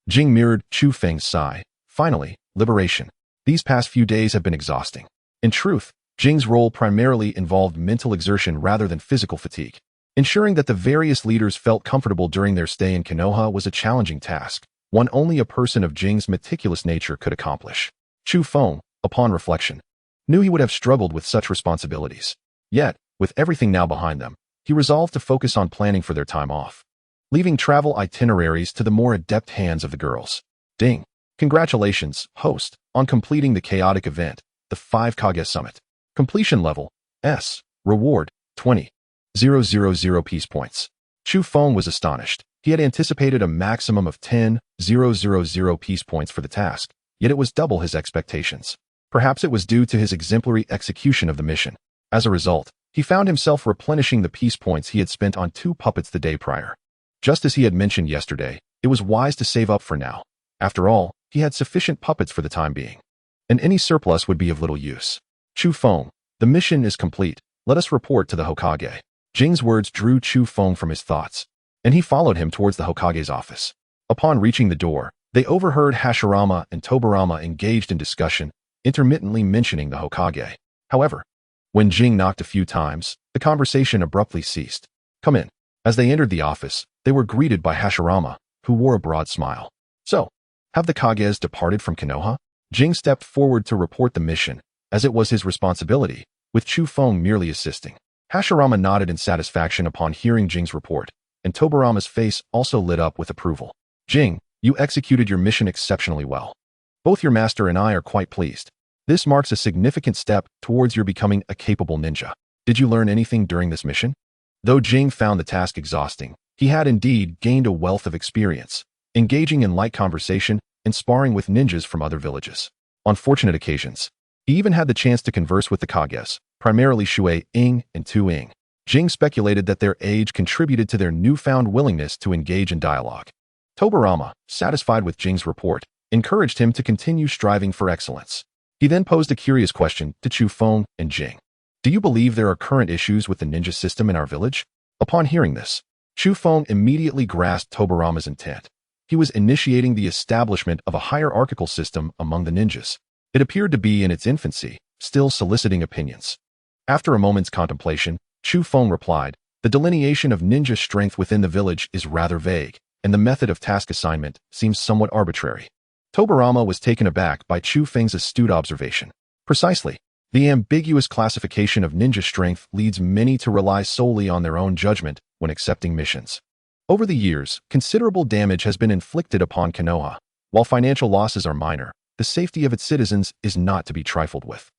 Speaker 1: Jing mirrored Chu Feng's sigh. Finally, liberation. These past few days have been exhausting. In truth, Jing's role primarily involved mental exertion rather than physical fatigue. Ensuring that the various leaders felt comfortable during their stay in Konoha was a challenging task, one only a person of Jing's meticulous nature could accomplish. Chu Feng, upon reflection, knew he would have struggled with such responsibilities. Yet, with everything now behind them, he resolved to focus on planning for their time off, leaving travel itineraries to the more adept hands of the girls. Ding! Congratulations, host, on completing the chaotic event, the 5 Kage Summit. Completion level, S. Reward, 20,000 peace points. Chu Feng was astonished. He had anticipated a maximum of 10,000 peace points for the task, yet it was double his expectations. Perhaps it was due to his exemplary execution of the mission. As a result, he found himself replenishing the peace points he had spent on 2 puppets the day prior. Just as he had mentioned yesterday, it was wise to save up for now. After all, he had sufficient puppets for the time being, and any surplus would be of little use. Chu Feng, the mission is complete. Let us report to the Hokage. Jing's words drew Chu Feng from his thoughts, and he followed him towards the Hokage's office. Upon reaching the door, they overheard Hashirama and Tobirama engaged in discussion, intermittently mentioning the Hokage. However, when Jing knocked a few times, the conversation abruptly ceased. Come in. As they entered the office, they were greeted by Hashirama, who wore a broad smile. So, have the Kages departed from Konoha? Jing stepped forward to report the mission, as it was his responsibility, with Chu Feng merely assisting. Hashirama nodded in satisfaction upon hearing Jing's report, and Tobirama's face also lit up with approval. Jing, you executed your mission exceptionally well. Both your master and I are quite pleased. This marks a significant step towards your becoming a capable ninja. Did you learn anything during this mission? Though Jing found the task exhausting, he had indeed gained a wealth of experience, engaging in light conversation and sparring with ninjas from other villages. On fortunate occasions, he even had the chance to converse with the Kages, primarily Shuiying and Tuing. Jing speculated that their age contributed to their newfound willingness to engage in dialogue. Tobirama, satisfied with Jing's report, encouraged him to continue striving for excellence. He then posed a curious question to Chu Feng and Jing. Do you believe there are current issues with the ninja system in our village? Upon hearing this, Chu Feng immediately grasped Tobirama's intent. He was initiating the establishment of a hierarchical system among the ninjas. It appeared to be in its infancy, still soliciting opinions. After a moment's contemplation, Chu Feng replied, the delineation of ninja strength within the village is rather vague, and the method of task assignment seems somewhat arbitrary. Tobirama was taken aback by Chu Feng's astute observation. Precisely. The ambiguous classification of ninja strength leads many to rely solely on their own judgment when accepting missions. Over the years, considerable damage has been inflicted upon Konoha. While financial losses are minor, the safety of its citizens is not to be trifled with.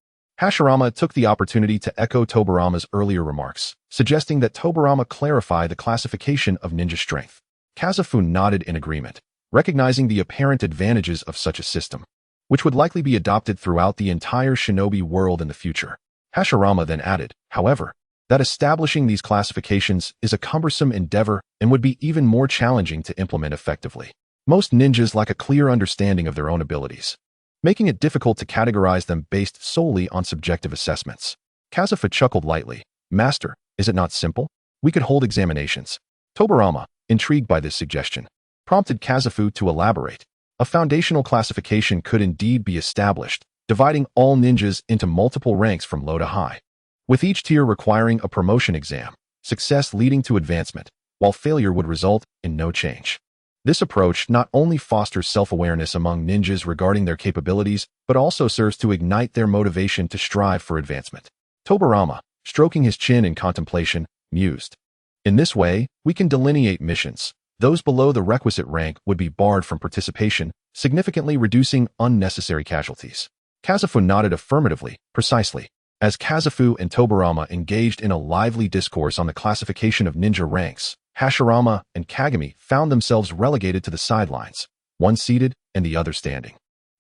Speaker 1: Hashirama took the opportunity to echo Tobirama's earlier remarks, suggesting that Tobirama clarify the classification of ninja strength. Kazafun nodded in agreement, recognizing the apparent advantages of such a system, which would likely be adopted throughout the entire shinobi world in the future. Hashirama then added, however, that establishing these classifications is a cumbersome endeavor and would be even more challenging to implement effectively. Most ninjas lack a clear understanding of their own abilities, making it difficult to categorize them based solely on subjective assessments. Kazufu chuckled lightly. Master, is it not simple? We could hold examinations. Tobirama, intrigued by this suggestion, prompted Kazufu to elaborate. A foundational classification could indeed be established, dividing all ninjas into multiple ranks from low to high, with each tier requiring a promotion exam, success leading to advancement, while failure would result in no change. This approach not only fosters self-awareness among ninjas regarding their capabilities, but also serves to ignite their motivation to strive for advancement. Tobirama, stroking his chin in contemplation, mused. In this way, we can delineate missions. Those below the requisite rank would be barred from participation, significantly reducing unnecessary casualties. Kazufu nodded affirmatively, precisely. As Kazufu and Tobirama engaged in a lively discourse on the classification of ninja ranks, Hashirama and Kagami found themselves relegated to the sidelines, one seated and the other standing,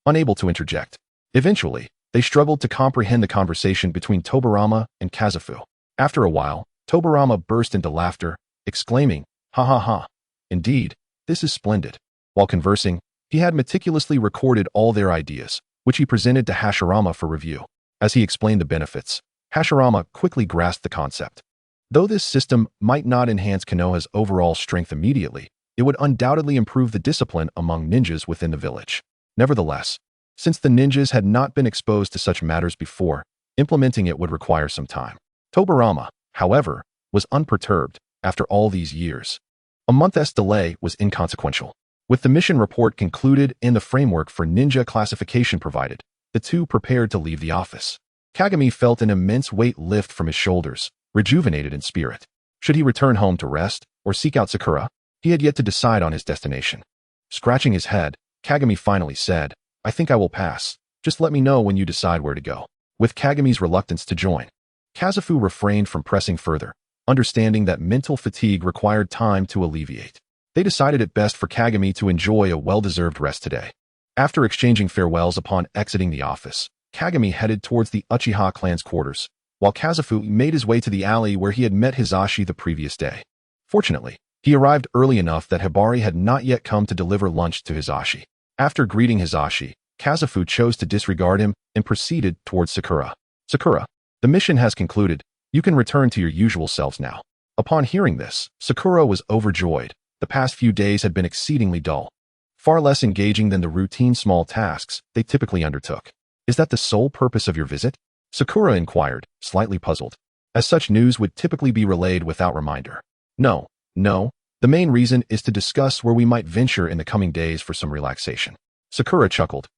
Speaker 1: unable to interject. Eventually, they struggled to comprehend the conversation between Tobirama and Kazufu. After a while, Tobirama burst into laughter, exclaiming, "Ha ha ha! Indeed, this is splendid." While conversing, he had meticulously recorded all their ideas, which he presented to Hashirama for review. As he explained the benefits, Hashirama quickly grasped the concept. Though this system might not enhance Konoha's overall strength immediately, it would undoubtedly improve the discipline among ninjas within the village. Nevertheless, since the ninjas had not been exposed to such matters before, implementing it would require some time. Tobirama, however, was unperturbed after all these years. A month's delay was inconsequential. With the mission report concluded and the framework for ninja classification provided, the two prepared to leave the office. Kagami felt an immense weight lift from his shoulders, rejuvenated in spirit. Should he return home to rest or seek out Sakura? He had yet to decide on his destination. Scratching his head, Kagami finally said, "I think I will pass. Just let me know when you decide where to go." With Kagami's reluctance to join, Kazufu refrained from pressing further, understanding that mental fatigue required time to alleviate. They decided it best for Kagami to enjoy a well-deserved rest today. After exchanging farewells upon exiting the office, Kagami headed towards the Uchiha clan's quarters, while Kazufu made his way to the alley where he had met Hizashi the previous day. Fortunately, he arrived early enough that Hibari had not yet come to deliver lunch to Hizashi. After greeting Hizashi, Kazufu chose to disregard him and proceeded towards Sakura. "Sakura, the mission has concluded. You can return to your usual selves now." Upon hearing this, Sakura was overjoyed. The past few days had been exceedingly dull, far less engaging than the routine small tasks they typically undertook. "Is that the sole purpose of your visit?" Sakura inquired, slightly puzzled, as such news would typically be relayed without reminder. No. The main reason is to discuss where we might venture in the coming days for some relaxation." Sakura chuckled.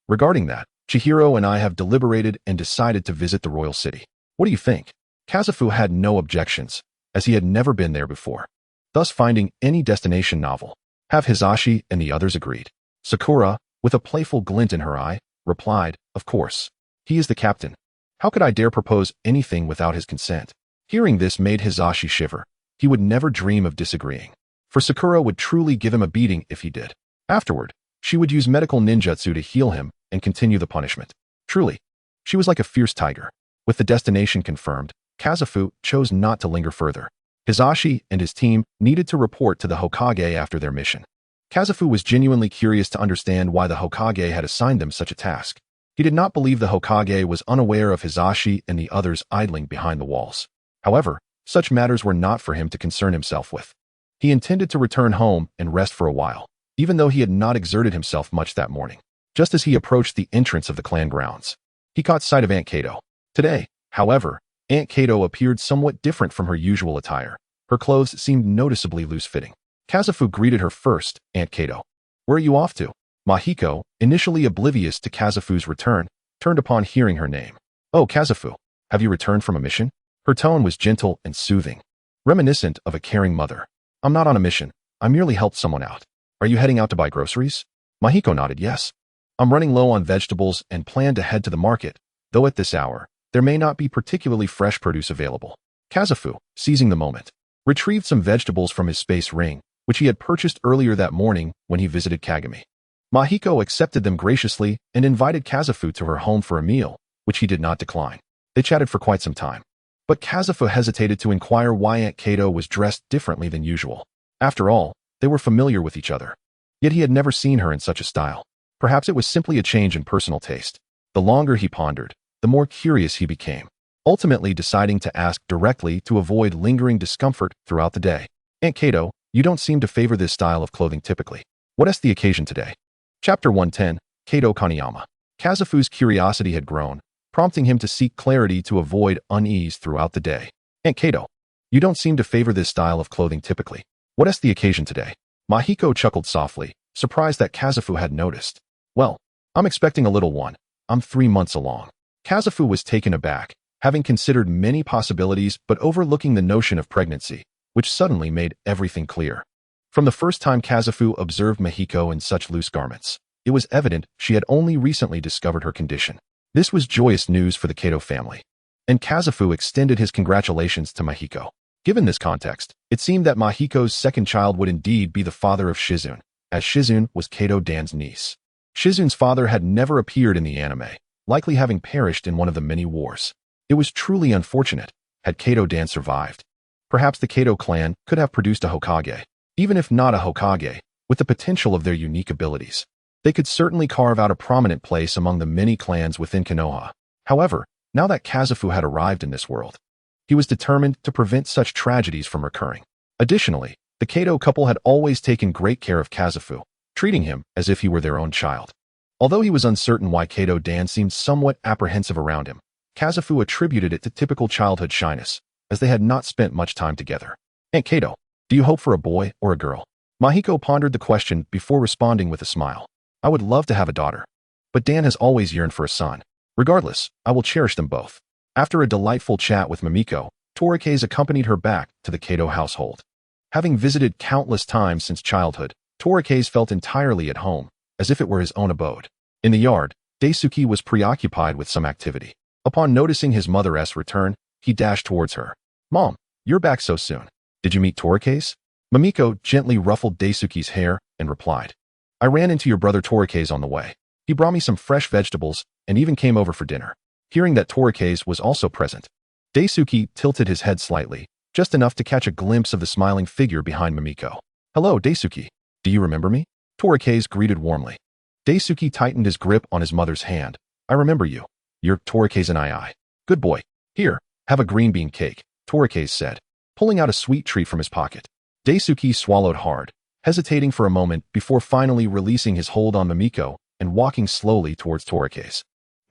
Speaker 1: Regarding that, Chihiro and I have deliberated and decided to visit the royal city. What do you think?" Kazufu had no objections, as he had never been there before, thus finding any destination novel. Have Hizashi and the others agreed? Sakura, with a playful glint in her eye, replied, "Of course. He is the captain. How could I dare propose anything without his consent?" Hearing this made Hizashi shiver. He would never dream of disagreeing, for Sakura would truly give him a beating if he did. Afterward, she would use medical ninjutsu to heal him and continue the punishment. Truly, she was like a fierce tiger. With the destination confirmed, Kazufu chose not to linger further. Hizashi and his team needed to report to the Hokage after their mission. Kazufu was genuinely curious to understand why the Hokage had assigned them such a task. He did not believe the Hokage was unaware of Hizashi and the others idling behind the walls. However, such matters were not for him to concern himself with. He intended to return home and rest for a while, even though he had not exerted himself much that morning. Just as he approached the entrance of the clan grounds, he caught sight of Aunt Kato. Today, however, Aunt Kato appeared somewhat different from her usual attire. Her clothes seemed noticeably loose-fitting. Kazufu greeted her first. "Aunt Kato, where are you off to?" Mahiko, initially oblivious to Kazufu's return, turned upon hearing her name. "Oh, Kazufu, have you returned from a mission?" Her tone was gentle and soothing, reminiscent of a caring mother. "I'm not on a mission. I merely helped someone out." "Are you heading out to buy groceries?" Mahiko nodded yes. "I'm running low on vegetables and plan to head to the market, though at this hour, there may not be particularly fresh produce available." Kazufu, seizing the moment, retrieved some vegetables from his space ring, which he had purchased earlier that morning when he visited Kagami. Mahiko accepted them graciously and invited Kazufu to her home for a meal, which he did not decline. They chatted for quite some time, but Kazufu hesitated to inquire why Aunt Kato was dressed differently than usual. After all, they were familiar with each other. Yet he had never seen her in such a style. Perhaps it was simply a change in personal taste. The longer he pondered, the more curious he became, ultimately deciding to ask directly to avoid lingering discomfort throughout the day. Aunt Kato, you don't seem to favor this style of clothing typically. What is the occasion today? Chapter 110, Kato Kaneyama. Kazufu's curiosity had grown, prompting him to seek clarity to avoid unease throughout the day. Aunt Kato, you don't seem to favor this style of clothing typically. What is the occasion today? Mahiko chuckled softly, surprised that Kazufu had noticed. Well, I'm expecting a little one. I'm 3 months along. Kazufu was taken aback, having considered many possibilities but overlooking the notion of pregnancy, which suddenly made everything clear. From the first time Kazufu observed Mahiko in such loose garments, it was evident she had only recently discovered her condition. This was joyous news for the Kato family, and Kazufu extended his congratulations to Mahiko. Given this context, it seemed that Mahiko's second child would indeed be the father of Shizune, as Shizune was Kato-dan's niece. Shizune's father had never appeared in the anime, likely having perished in one of the many wars. It was truly unfortunate, had Kato-dan survived. Perhaps the Kato clan could have produced a Hokage, even if not a Hokage, with the potential of their unique abilities. They could certainly carve out a prominent place among the many clans within Konoha. However, now that Kazufu had arrived in this world, he was determined to prevent such tragedies from recurring. Additionally, the Kato couple had always taken great care of Kazufu, treating him as if he were their own child. Although he was uncertain why Kato-dan seemed somewhat apprehensive around him, Kazufu attributed it to typical childhood shyness, as they had not spent much time together. Aunt Kato, do you hope for a boy or a girl? Mahiko pondered the question before responding with a smile. I would love to have a daughter, but Dan has always yearned for a son. Regardless, I will cherish them both. After a delightful chat with Mamiko, Torikes accompanied her back to the Kato household. Having visited countless times since childhood, Torikes felt entirely at home, as if it were his own abode. In the yard, Daisuke was preoccupied with some activity. Upon noticing his mother's return, he dashed towards her. Mom, you're back so soon. Did you meet Torikes? Mamiko gently ruffled Daisuke's hair and replied. I ran into your brother Torikes on the way. He brought me some fresh vegetables and even came over for dinner. Hearing that Torikes was also present, Daisuke tilted his head slightly, just enough to catch a glimpse of the smiling figure behind Mamiko. Hello, Daisuke. Do you remember me? Torikes greeted warmly. Daisuke tightened his grip on his mother's hand. I remember you. You're Torikes and I. Good boy. Here, have a green bean cake, Torikes said, pulling out a sweet treat from his pocket. Daisuke swallowed hard, hesitating for a moment before finally releasing his hold on Mamiko and walking slowly towards Torikes.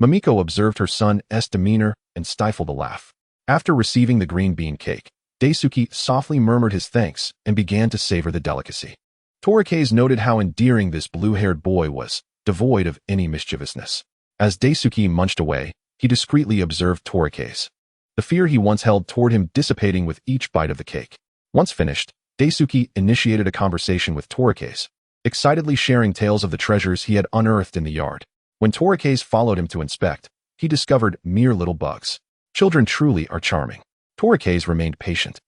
Speaker 1: Mamiko observed her son's demeanor and stifled a laugh. After receiving the green bean cake, Daisuke softly murmured his thanks and began to savor the delicacy. Torikes noted how endearing this blue-haired boy was, devoid of any mischievousness. As Daisuke munched away, he discreetly observed Torikes, the fear he once held toward him dissipating with each bite of the cake. Once finished, Daisuke initiated a conversation with Torikes, excitedly sharing tales of the treasures he had unearthed in the yard. When Torikes followed him to inspect, he discovered mere little bugs. Children truly are charming. Torikes remained patient,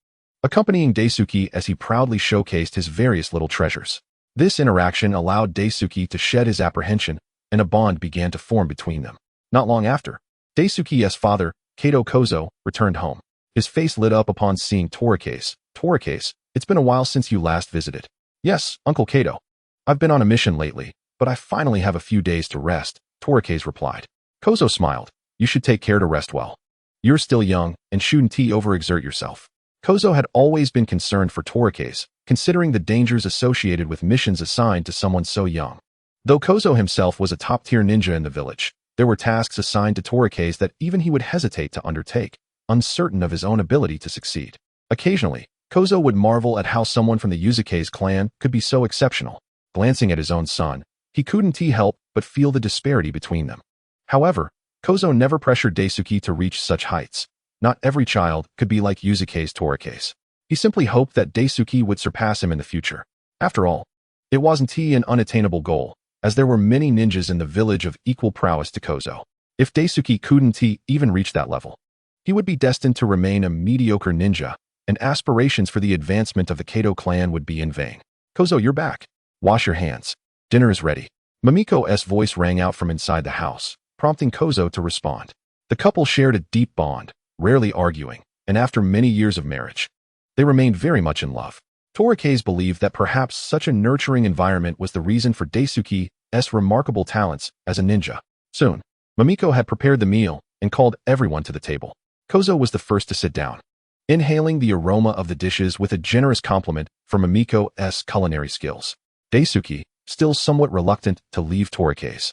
Speaker 1: accompanying Daisuke as he proudly showcased his various little treasures. This interaction allowed Daisuke to shed his apprehension, and a bond began to form between them. Not long after, Daisuke's father, Kato Kozo, returned home. His face lit up upon seeing Torikes. Torikes, it's been a while since you last visited. Yes, Uncle Kato. I've been on a mission lately, but I finally have a few days to rest, Torikes replied. Kozo smiled. You should take care to rest well. You're still young, and shouldn't overexert yourself. Kozo had always been concerned for Torikes, considering the dangers associated with missions assigned to someone so young. Though Kozo himself was a top-tier ninja in the village, there were tasks assigned to Torikes that even he would hesitate to undertake, uncertain of his own ability to succeed. Occasionally, Kozo would marvel at how someone from the Uchiha's clan could be so exceptional. Glancing at his own son, he couldn't help but feel the disparity between them. However, Kozo never pressured Daisuke to reach such heights. Not every child could be like Uchiha's Torikes. He simply hoped that Daisuke would surpass him in the future. After all, it wasn't an unattainable goal, as there were many ninjas in the village of equal prowess to Kozo. If Daisuke couldn't even reach that level, he would be destined to remain a mediocre ninja, and aspirations for the advancement of the Kato clan would be in vain. Kozo, you're back. Wash your hands. Dinner is ready. Mamiko's voice rang out from inside the house, prompting Kozo to respond. The couple shared a deep bond, rarely arguing, and after many years of marriage, they remained very much in love. Torike's believed that perhaps such a nurturing environment was the reason for Daisuke's remarkable talents as a ninja. Soon, Mamiko had prepared the meal and called everyone to the table. Kozo was the first to sit down, inhaling the aroma of the dishes with a generous compliment for Mamiko's culinary skills. Daisuke, still somewhat reluctant to leave Torike's,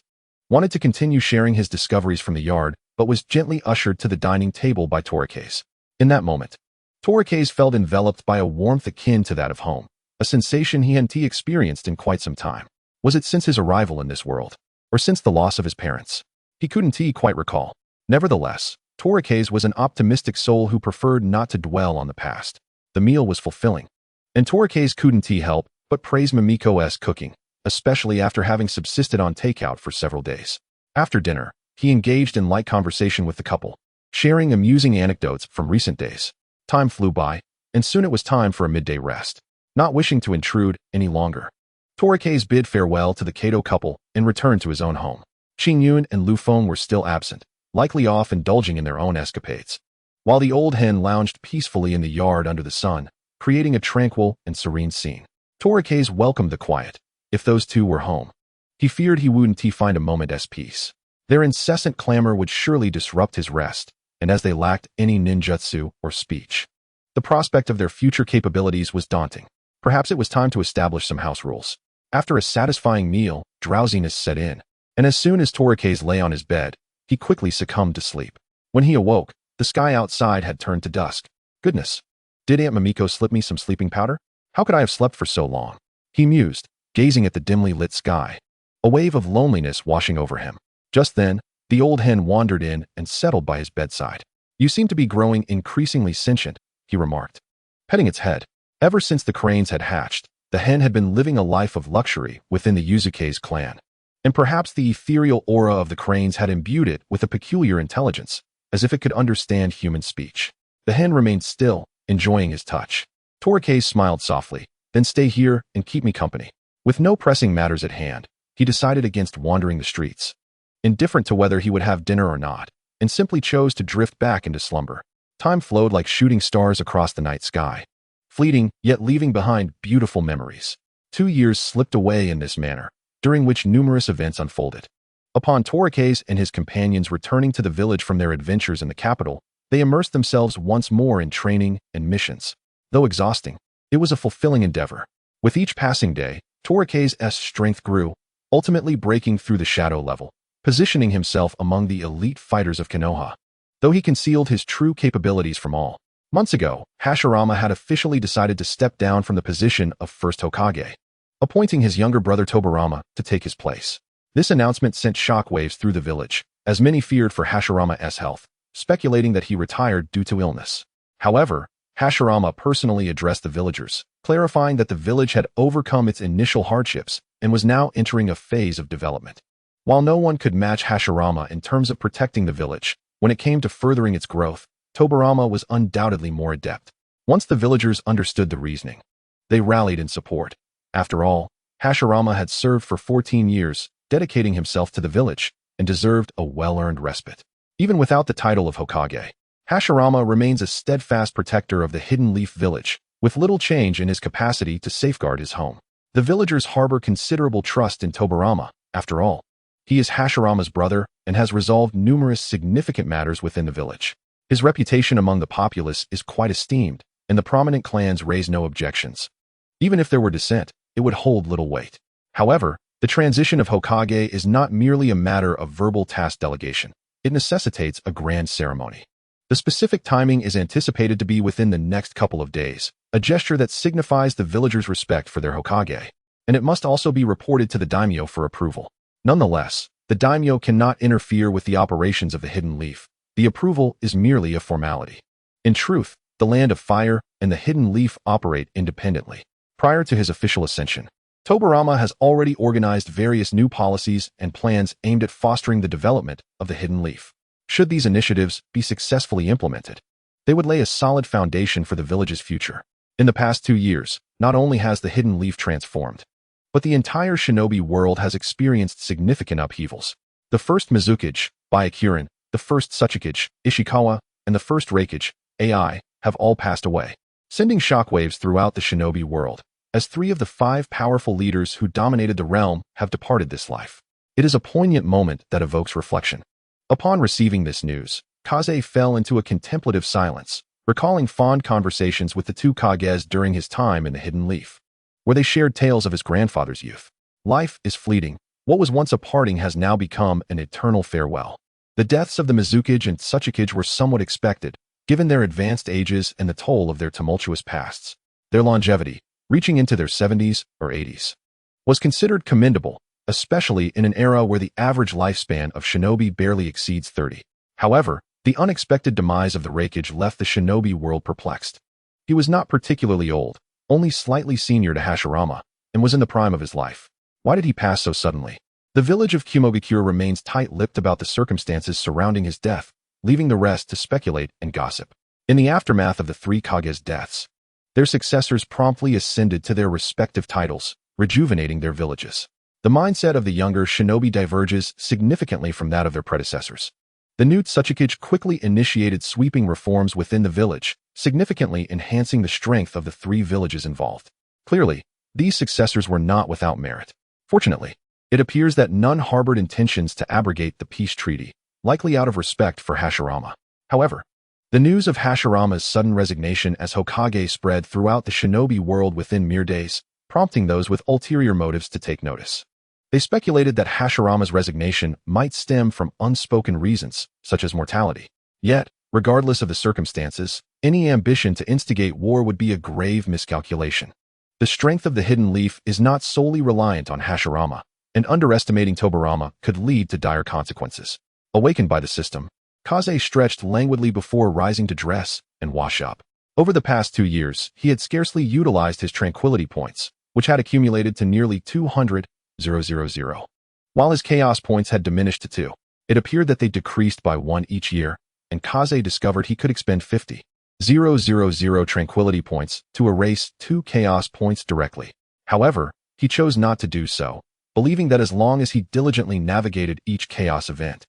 Speaker 1: wanted to continue sharing his discoveries from the yard, but was gently ushered to the dining table by Torike's. In that moment, Torike's felt enveloped by a warmth akin to that of home, a sensation he hadn't experienced in quite some time. Was it since his arrival in this world, or since the loss of his parents? He couldn't quite recall. Nevertheless, Torike's was an optimistic soul who preferred not to dwell on the past. The meal was fulfilling, and Torike's couldn't help but praise Mamiko's cooking, especially after having subsisted on takeout for several days. After dinner, he engaged in light conversation with the couple, sharing amusing anecdotes from recent days. Time flew by, and soon it was time for a midday rest. Not wishing to intrude any longer, Torike's bid farewell to the Kato couple and returned to his own home. Qingyun and Lu Feng were still absent, likely off indulging in their own escapades, while the old hen lounged peacefully in the yard under the sun, creating a tranquil and serene scene. Torike's welcomed the quiet. If those two were home, he feared he wouldn't find a moment's peace. Their incessant clamor would surely disrupt his rest, and as they lacked any ninjutsu or speech, the prospect of their future capabilities was daunting. Perhaps it was time to establish some house rules. After a satisfying meal, drowsiness set in, and as soon as Torike's lay on his bed, he quickly succumbed to sleep. When he awoke, the sky outside had turned to dusk. Goodness, did Aunt Mamiko slip me some sleeping powder? How could I have slept for so long? He mused, gazing at the dimly lit sky, a wave of loneliness washing over him. Just then, the old hen wandered in and settled by his bedside. You seem to be growing increasingly sentient, he remarked, petting its head. Ever since the cranes had hatched, the hen had been living a life of luxury within the Uzuke's clan, and perhaps the ethereal aura of the cranes had imbued it with a peculiar intelligence, as if it could understand human speech. The hen remained still, enjoying his touch. Torike smiled softly. Then stay here and keep me company. With no pressing matters at hand, he decided against wandering the streets, indifferent to whether he would have dinner or not, and simply chose to drift back into slumber. Time flowed like shooting stars across the night sky, fleeting, yet leaving behind beautiful memories. 2 years slipped away in this manner, during which numerous events unfolded. Upon Torike's and his companions returning to the village from their adventures in the capital, they immersed themselves once more in training and missions. Though exhausting, it was a fulfilling endeavor. With each passing day, Torike's strength grew, ultimately breaking through the shadow level, positioning himself among the elite fighters of Konoha. Though he concealed his true capabilities from all, months ago, Hashirama had officially decided to step down from the position of first Hokage, appointing his younger brother Tobirama to take his place. This announcement sent shockwaves through the village, as many feared for Hashirama's health, speculating that he retired due to illness. However, Hashirama personally addressed the villagers, clarifying that the village had overcome its initial hardships and was now entering a phase of development. While no one could match Hashirama in terms of protecting the village, when it came to furthering its growth, Tobirama was undoubtedly more adept. Once the villagers understood the reasoning, they rallied in support. After all, Hashirama had served for 14 years, dedicating himself to the village, and deserved a well-earned respite. Even without the title of Hokage, Hashirama remains a steadfast protector of the Hidden Leaf village, with little change in his capacity to safeguard his home. The villagers harbor considerable trust in Tobirama. After all, he is Hashirama's brother and has resolved numerous significant matters within the village. His reputation among the populace is quite esteemed, and the prominent clans raise no objections. Even if there were dissent, it would hold little weight. However, the transition of Hokage is not merely a matter of verbal task delegation. It necessitates a grand ceremony. The specific timing is anticipated to be within the next couple of days, a gesture that signifies the villagers' respect for their Hokage, and it must also be reported to the daimyo for approval. Nonetheless, the daimyo cannot interfere with the operations of the Hidden Leaf. The approval is merely a formality. In truth, the Land of Fire and the Hidden Leaf operate independently. Prior to his official ascension, Tobirama has already organized various new policies and plans aimed at fostering the development of the Hidden Leaf. Should these initiatives be successfully implemented, they would lay a solid foundation for the village's future. In the past 2 years, not only has the Hidden Leaf transformed, but the entire shinobi world has experienced significant upheavals. The first Mizukage, Byakuren, the first Tsuchikage, Ishikawa, and the first Reikage, AI, have all passed away. sending shockwaves throughout the shinobi world, as 3 of the 5 powerful leaders who dominated the realm have departed this life. It is a poignant moment that evokes reflection. Upon receiving this news, Kaze fell into a contemplative silence, recalling fond conversations with the 2 Kages during his time in the Hidden Leaf, where they shared tales of his grandfather's youth. Life is fleeting. What was once a parting has now become an eternal farewell. The deaths of the Mizukage and Tsuchikage were somewhat expected, given their advanced ages and the toll of their tumultuous pasts. Their longevity, reaching into their 70s or 80s, was considered commendable, especially in an era where the average lifespan of shinobi barely exceeds 30. However, the unexpected demise of the Raikage left the shinobi world perplexed. He was not particularly old, only slightly senior to Hashirama, and was in the prime of his life. Why did he pass so suddenly? The village of Kumogakure remains tight-lipped about the circumstances surrounding his death, leaving the rest to speculate and gossip. In the aftermath of the 3 Kages' deaths, their successors promptly ascended to their respective titles, rejuvenating their villages. The mindset of the younger shinobi diverges significantly from that of their predecessors. The new Tsuchikage quickly initiated sweeping reforms within the village, significantly enhancing the strength of the 3 villages involved. Clearly, these successors were not without merit. Fortunately, it appears that none harbored intentions to abrogate the peace treaty, likely out of respect for Hashirama. However, the news of Hashirama's sudden resignation as Hokage spread throughout the shinobi world within mere days, prompting those with ulterior motives to take notice. They speculated that Hashirama's resignation might stem from unspoken reasons, such as mortality. Yet, regardless of the circumstances, any ambition to instigate war would be a grave miscalculation. The strength of the Hidden Leaf is not solely reliant on Hashirama, and underestimating Tobirama could lead to dire consequences. Awakened by the system, Kaze stretched languidly before rising to dress and wash up. Over the past 2 years, he had scarcely utilized his tranquility points, which had accumulated to nearly 200,000. While his chaos points had diminished to 2, it appeared that they decreased by 1 each year, and Kaze discovered he could expend 50,000 tranquility points to erase 2 chaos points directly. However, he chose not to do so, believing that as long as he diligently navigated each chaos event,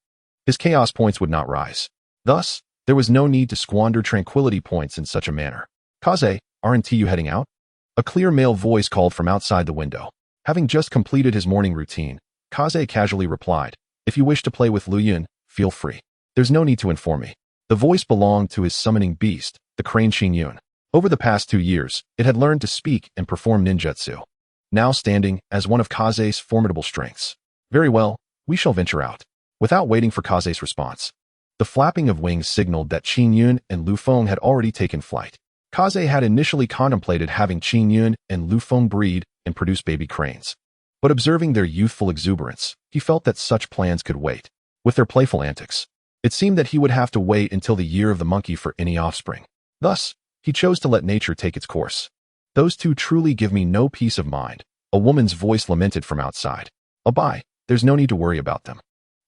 Speaker 1: his chaos points would not rise. Thus, there was no need to squander tranquility points in such a manner. Kaze, aren't you heading out? A clear male voice called from outside the window. Having just completed his morning routine, Kaze casually replied, "If you wish to play with Luyun, feel free. There's no need to inform me." The voice belonged to his summoning beast, the crane Shinyun. Over the past 2 years, it had learned to speak and perform ninjutsu, now standing as one of Kaze's formidable strengths. "Very well, we shall venture out." Without waiting for Kaze's response, the flapping of wings signaled that Qinyun and Lu Feng had already taken flight. Kaze had initially contemplated having Qinyun and Lu Feng breed and produce baby cranes. But observing their youthful exuberance, he felt that such plans could wait. With their playful antics, it seemed that he would have to wait until the year of the monkey for any offspring. Thus, he chose to let nature take its course. "Those 2 truly give me no peace of mind," a woman's voice lamented from outside. "Abai, there's no need to worry about them.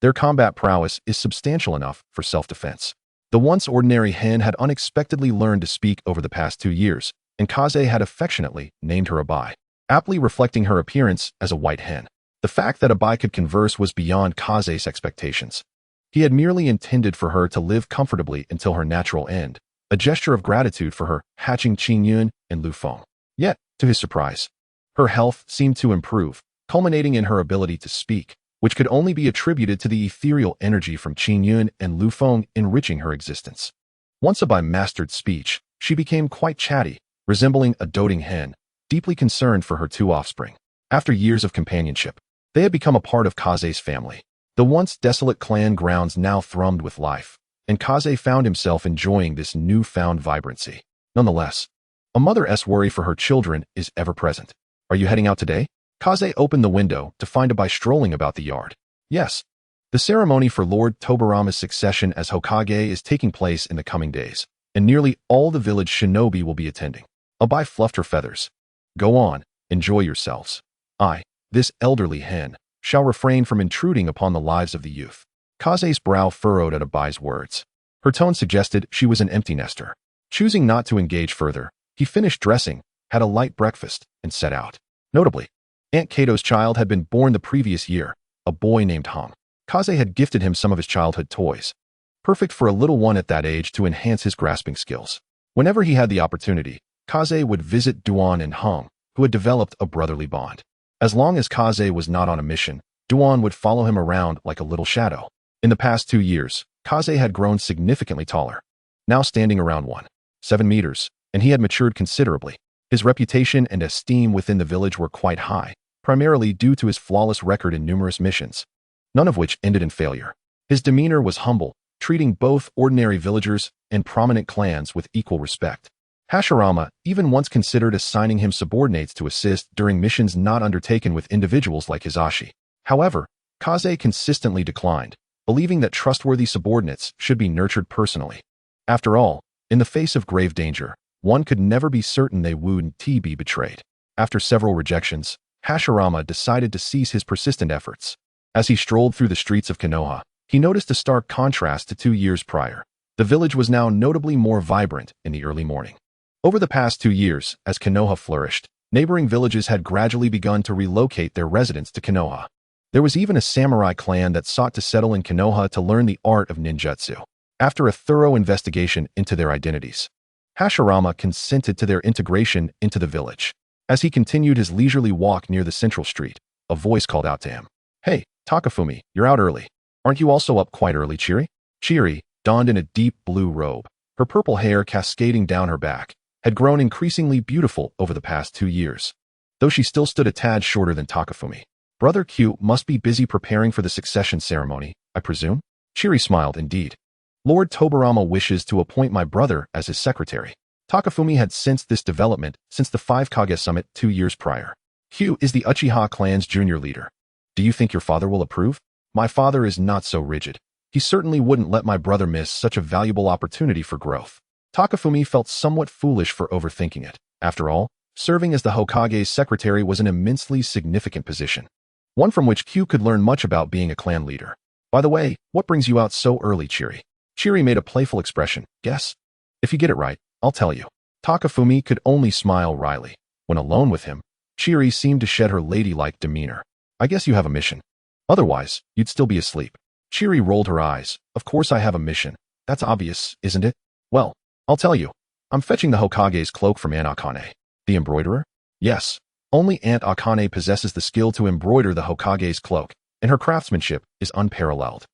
Speaker 1: Their combat prowess is substantial enough for self-defense." The once ordinary hen had unexpectedly learned to speak over the past 2 years, and Kaze had affectionately named her Abai, aptly reflecting her appearance as a white hen. The fact that Abai could converse was beyond Kaze's expectations. He had merely intended for her to live comfortably until her natural end, a gesture of gratitude for her hatching Qinyun and Lu Feng. Yet, to his surprise, her health seemed to improve, culminating in her ability to speak, which could only be attributed to the ethereal energy from Qinyun and Lu Feng enriching her existence. Once Abai mastered speech, she became quite chatty, resembling a doting hen, deeply concerned for her 2 offspring. After years of companionship, they had become a part of Kaze's family. The once desolate clan grounds now thrummed with life, and Kaze found himself enjoying this newfound vibrancy. Nonetheless, a mother's worry for her children is ever present. "Are you heading out today?" Kaze opened the window to find Abai strolling about the yard. "Yes. The ceremony for Lord Tobirama's succession as Hokage is taking place in the coming days, and nearly all the village shinobi will be attending." Abai fluffed her feathers. "Go on, enjoy yourselves. I, this elderly hen, shall refrain from intruding upon the lives of the youth." Kaze's brow furrowed at Abai's words. Her tone suggested she was an empty nester. Choosing not to engage further, he finished dressing, had a light breakfast, and set out. Notably, Aunt Kato's child had been born the previous year, a boy named Hong. Kaze had gifted him some of his childhood toys, perfect for a little one at that age to enhance his grasping skills. Whenever he had the opportunity, Kaze would visit Duan and Hong, who had developed a brotherly bond. As long as Kaze was not on a mission, Duan would follow him around like a little shadow. In the past 2 years, Kaze had grown significantly taller, now standing around 1.7 meters, and he had matured considerably. His reputation and esteem within the village were quite high, primarily due to his flawless record in numerous missions, none of which ended in failure. His demeanor was humble, treating both ordinary villagers and prominent clans with equal respect. Hashirama even once considered assigning him subordinates to assist during missions not undertaken with individuals like Hizashi. However, Kaze consistently declined, believing that trustworthy subordinates should be nurtured personally. After all, in the face of grave danger, one could never be certain they wouldn't be betrayed. After several rejections, Hashirama decided to cease his persistent efforts. As he strolled through the streets of Konoha, he noticed a stark contrast to 2 years prior. The village was now notably more vibrant in the early morning. Over the past 2 years, as Konoha flourished, neighboring villages had gradually begun to relocate their residents to Konoha. There was even a samurai clan that sought to settle in Konoha to learn the art of ninjutsu. After a thorough investigation into their identities, Hashirama consented to their integration into the village. As he continued his leisurely walk near the central street, a voice called out to him. "Hey, Takafumi, you're out early. Aren't you also up quite early, Chiri?" Chiri, donned in a deep blue robe, her purple hair cascading down her back, had grown increasingly beautiful over the past 2 years. Though she still stood a tad shorter than Takafumi. "Brother Q must be busy preparing for the succession ceremony, I presume?" Chiri smiled. "Indeed. Lord Tobirama wishes to appoint my brother as his secretary." Takafumi had sensed this development since the 5 Kage summit 2 years prior. "Q is the Uchiha clan's junior leader. Do you think your father will approve?" "My father is not so rigid. He certainly wouldn't let my brother miss such a valuable opportunity for growth." Takafumi felt somewhat foolish for overthinking it. After all, serving as the Hokage's secretary was an immensely significant position, one from which Q could learn much about being a clan leader. "By the way, what brings you out so early, Chiri?" Chiri made a playful expression. "Guess? If you get it right, I'll tell you." Takafumi could only smile wryly. When alone with him, Chiri seemed to shed her ladylike demeanor. "I guess you have a mission. Otherwise, you'd still be asleep." Chiri rolled her eyes. "Of course I have a mission. That's obvious, isn't it?" "Well, I'll tell you. I'm fetching the Hokage's cloak from Aunt Akane." "The embroiderer?" "Yes. Only Aunt Akane possesses the skill to embroider the Hokage's cloak, and her craftsmanship is unparalleled."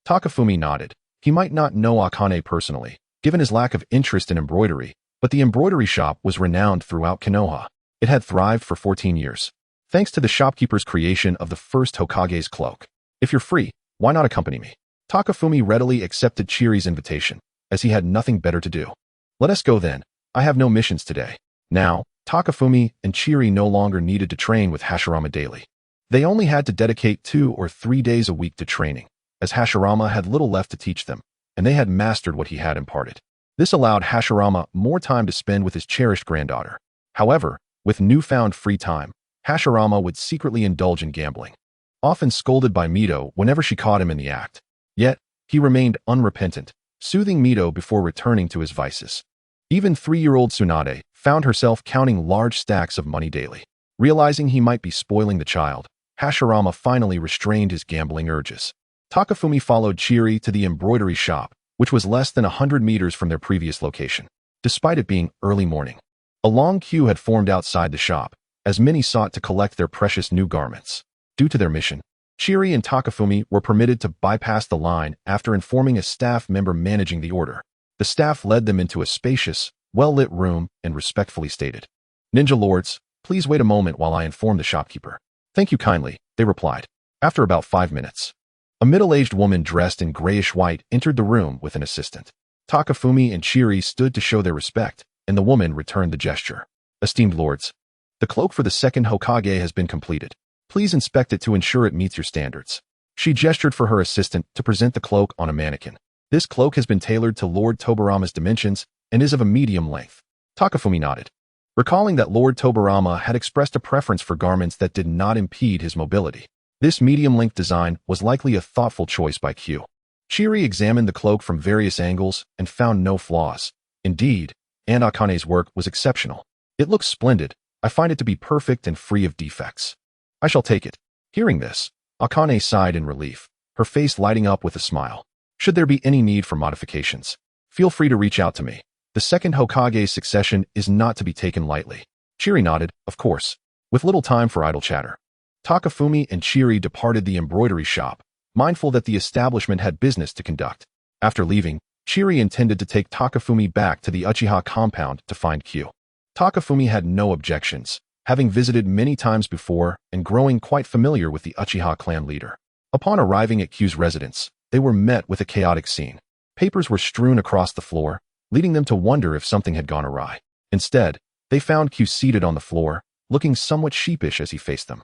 Speaker 1: Takafumi nodded. He might not know Akane personally, given his lack of interest in embroidery, but the embroidery shop was renowned throughout Konoha. It had thrived for 14 years, thanks to the shopkeeper's creation of the first Hokage's cloak. "If you're free, why not accompany me?" Takafumi readily accepted Chiri's invitation, as he had nothing better to do. "Let us go then. I have no missions today." Now, Takafumi and Chiri no longer needed to train with Hashirama daily. They only had to dedicate 2 or 3 days a week to training, as Hashirama had little left to teach them, and they had mastered what he had imparted. This allowed Hashirama more time to spend with his cherished granddaughter. However, with newfound free time, Hashirama would secretly indulge in gambling, often scolded by Mito whenever she caught him in the act. Yet, he remained unrepentant, soothing Mito before returning to his vices. Even 3-year-old Tsunade found herself counting large stacks of money daily. Realizing he might be spoiling the child, Hashirama finally restrained his gambling urges. Takafumi followed Chiri to the embroidery shop, which was less than 100 meters from their previous location. Despite it being early morning, a long queue had formed outside the shop, as many sought to collect their precious new garments. Due to their mission, Chiri and Takafumi were permitted to bypass the line after informing a staff member managing the order. The staff led them into a spacious, well-lit room and respectfully stated, "Ninja lords, please wait a moment while I inform the shopkeeper." "Thank you kindly," they replied. After about 5 minutes, a middle-aged woman dressed in grayish-white entered the room with an assistant. Takafumi and Chiri stood to show their respect, and the woman returned the gesture. "Esteemed lords, the cloak for the second Hokage has been completed. Please inspect it to ensure it meets your standards." She gestured for her assistant to present the cloak on a mannequin. "This cloak has been tailored to Lord Tobirama's dimensions and is of a medium length." Takafumi nodded, recalling that Lord Tobirama had expressed a preference for garments that did not impede his mobility. This medium-length design was likely a thoughtful choice by Q. Chiri examined the cloak from various angles and found no flaws. Indeed, Aunt Akane's work was exceptional. "It looks splendid. I find it to be perfect and free of defects. I shall take it." Hearing this, Akane sighed in relief, her face lighting up with a smile. "Should there be any need for modifications, feel free to reach out to me." The second Hokage's succession is not to be taken lightly. Chiri nodded, of course, with little time for idle chatter. Takafumi and Chiri departed the embroidery shop, mindful that the establishment had business to conduct. After leaving, Chiri intended to take Takafumi back to the Uchiha compound to find Q. Takafumi had no objections, having visited many times before and growing quite familiar with the Uchiha clan leader. Upon arriving at Q's residence, they were met with a chaotic scene. Papers were strewn across the floor, leading them to wonder if something had gone awry. Instead, they found Q seated on the floor, looking somewhat sheepish as he faced them.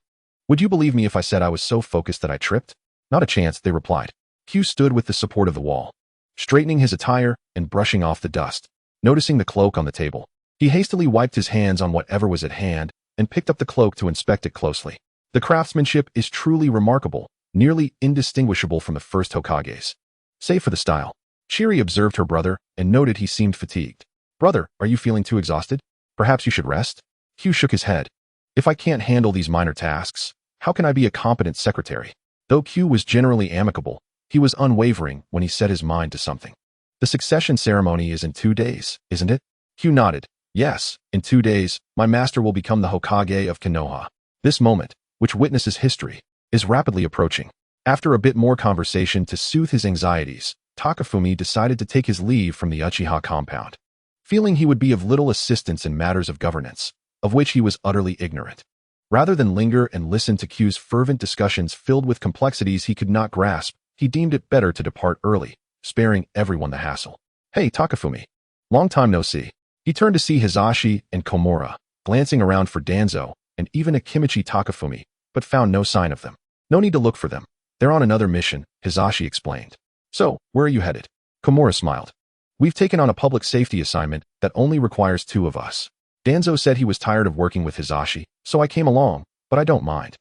Speaker 1: "Would you believe me if I said I was so focused that I tripped?" "Not a chance," they replied. Q stood with the support of the wall, straightening his attire and brushing off the dust. Noticing the cloak on the table, he hastily wiped his hands on whatever was at hand and picked up the cloak to inspect it closely. The craftsmanship is truly remarkable, nearly indistinguishable from the first Hokage's. Save for the style. Chiri observed her brother and noted he seemed fatigued. "Brother, are you feeling too exhausted? Perhaps you should rest?" Q shook his head. "If I can't handle these minor tasks, how can I be a competent secretary?" Though Q was generally amicable, he was unwavering when he set his mind to something. "The succession ceremony is in 2 days, isn't it?" Q nodded. "Yes, in 2 days, my master will become the Hokage of Konoha. This moment, which witnesses history, is rapidly approaching." After a bit more conversation to soothe his anxieties, Takafumi decided to take his leave from the Uchiha compound, feeling he would be of little assistance in matters of governance, of which he was utterly ignorant. Rather than linger and listen to Q's fervent discussions filled with complexities he could not grasp, he deemed it better to depart early, sparing everyone the hassle. "Hey, Takafumi. Long time no see." He turned to see Hizashi and Komura, glancing around for Danzo and even Akimichi Takafumi, but found no sign of them. "No need to look for them. They're on another mission," Hizashi explained. "So, where are you headed?" Komura smiled. "We've taken on a public safety assignment that only requires 2 of us. Danzo said he was tired of working with Hizashi, so I came along, but I don't mind."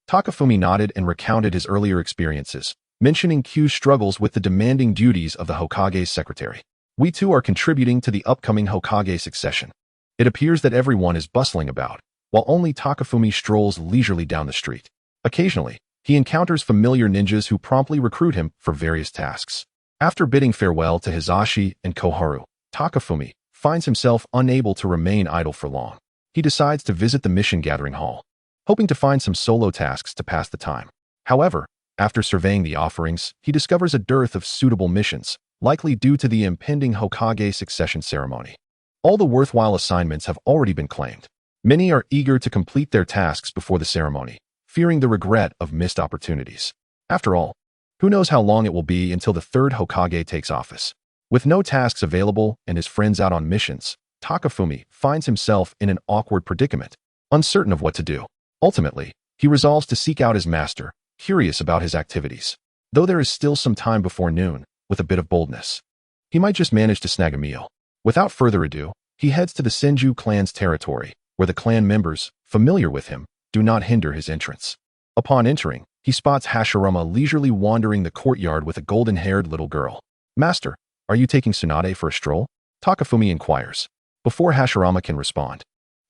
Speaker 1: Takafumi nodded and recounted his earlier experiences, mentioning Q's struggles with the demanding duties of the Hokage's secretary. "We too are contributing to the upcoming Hokage succession. It appears that everyone is bustling about, while only Takafumi strolls leisurely down the street. Occasionally, he encounters familiar ninjas who promptly recruit him for various tasks. After bidding farewell to Hizashi and Koharu, Takafumi finds himself unable to remain idle for long. He decides to visit the mission gathering hall, hoping to find some solo tasks to pass the time. However, after surveying the offerings, he discovers a dearth of suitable missions, likely due to the impending Hokage succession ceremony. All the worthwhile assignments have already been claimed. Many are eager to complete their tasks before the ceremony, fearing the regret of missed opportunities. After all, who knows how long it will be until the third Hokage takes office. With no tasks available and his friends out on missions, Takafumi finds himself in an awkward predicament, uncertain of what to do. Ultimately, he resolves to seek out his master, curious about his activities. Though there is still some time before noon, with a bit of boldness, he might just manage to snag a meal. Without further ado, he heads to the Senju clan's territory, where the clan members, familiar with him, do not hinder his entrance. Upon entering, he spots Hashirama leisurely wandering the courtyard with a golden-haired little girl. "Master, are you taking Tsunade for a stroll?" Takafumi inquires. Before Hashirama can respond,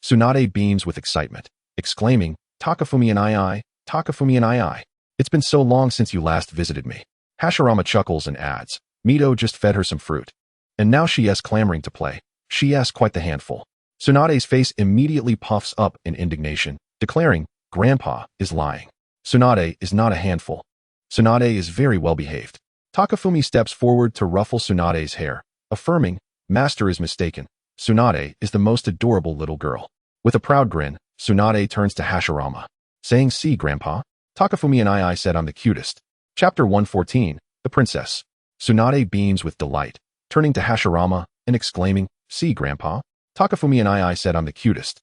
Speaker 1: Tsunade beams with excitement, exclaiming, "Takafumi and I, Takafumi and I. It's been so long since you last visited me." Hashirama chuckles and adds, "Mito just fed her some fruit. And now she's clamoring to play. She's quite the handful." Tsunade's face immediately puffs up in indignation, declaring, "Grandpa is lying. Tsunade is not a handful. Tsunade is very well behaved." Takafumi steps forward to ruffle Tsunade's hair, affirming, "Master is mistaken. Tsunade is the most adorable little girl." With a proud grin, Tsunade turns to Hashirama, saying, "See, Grandpa, Takafumi and I said I'm the cutest." Chapter 114, The Princess. Tsunade beams with delight, turning to Hashirama and exclaiming, "See, Grandpa, Takafumi and I said I'm the cutest."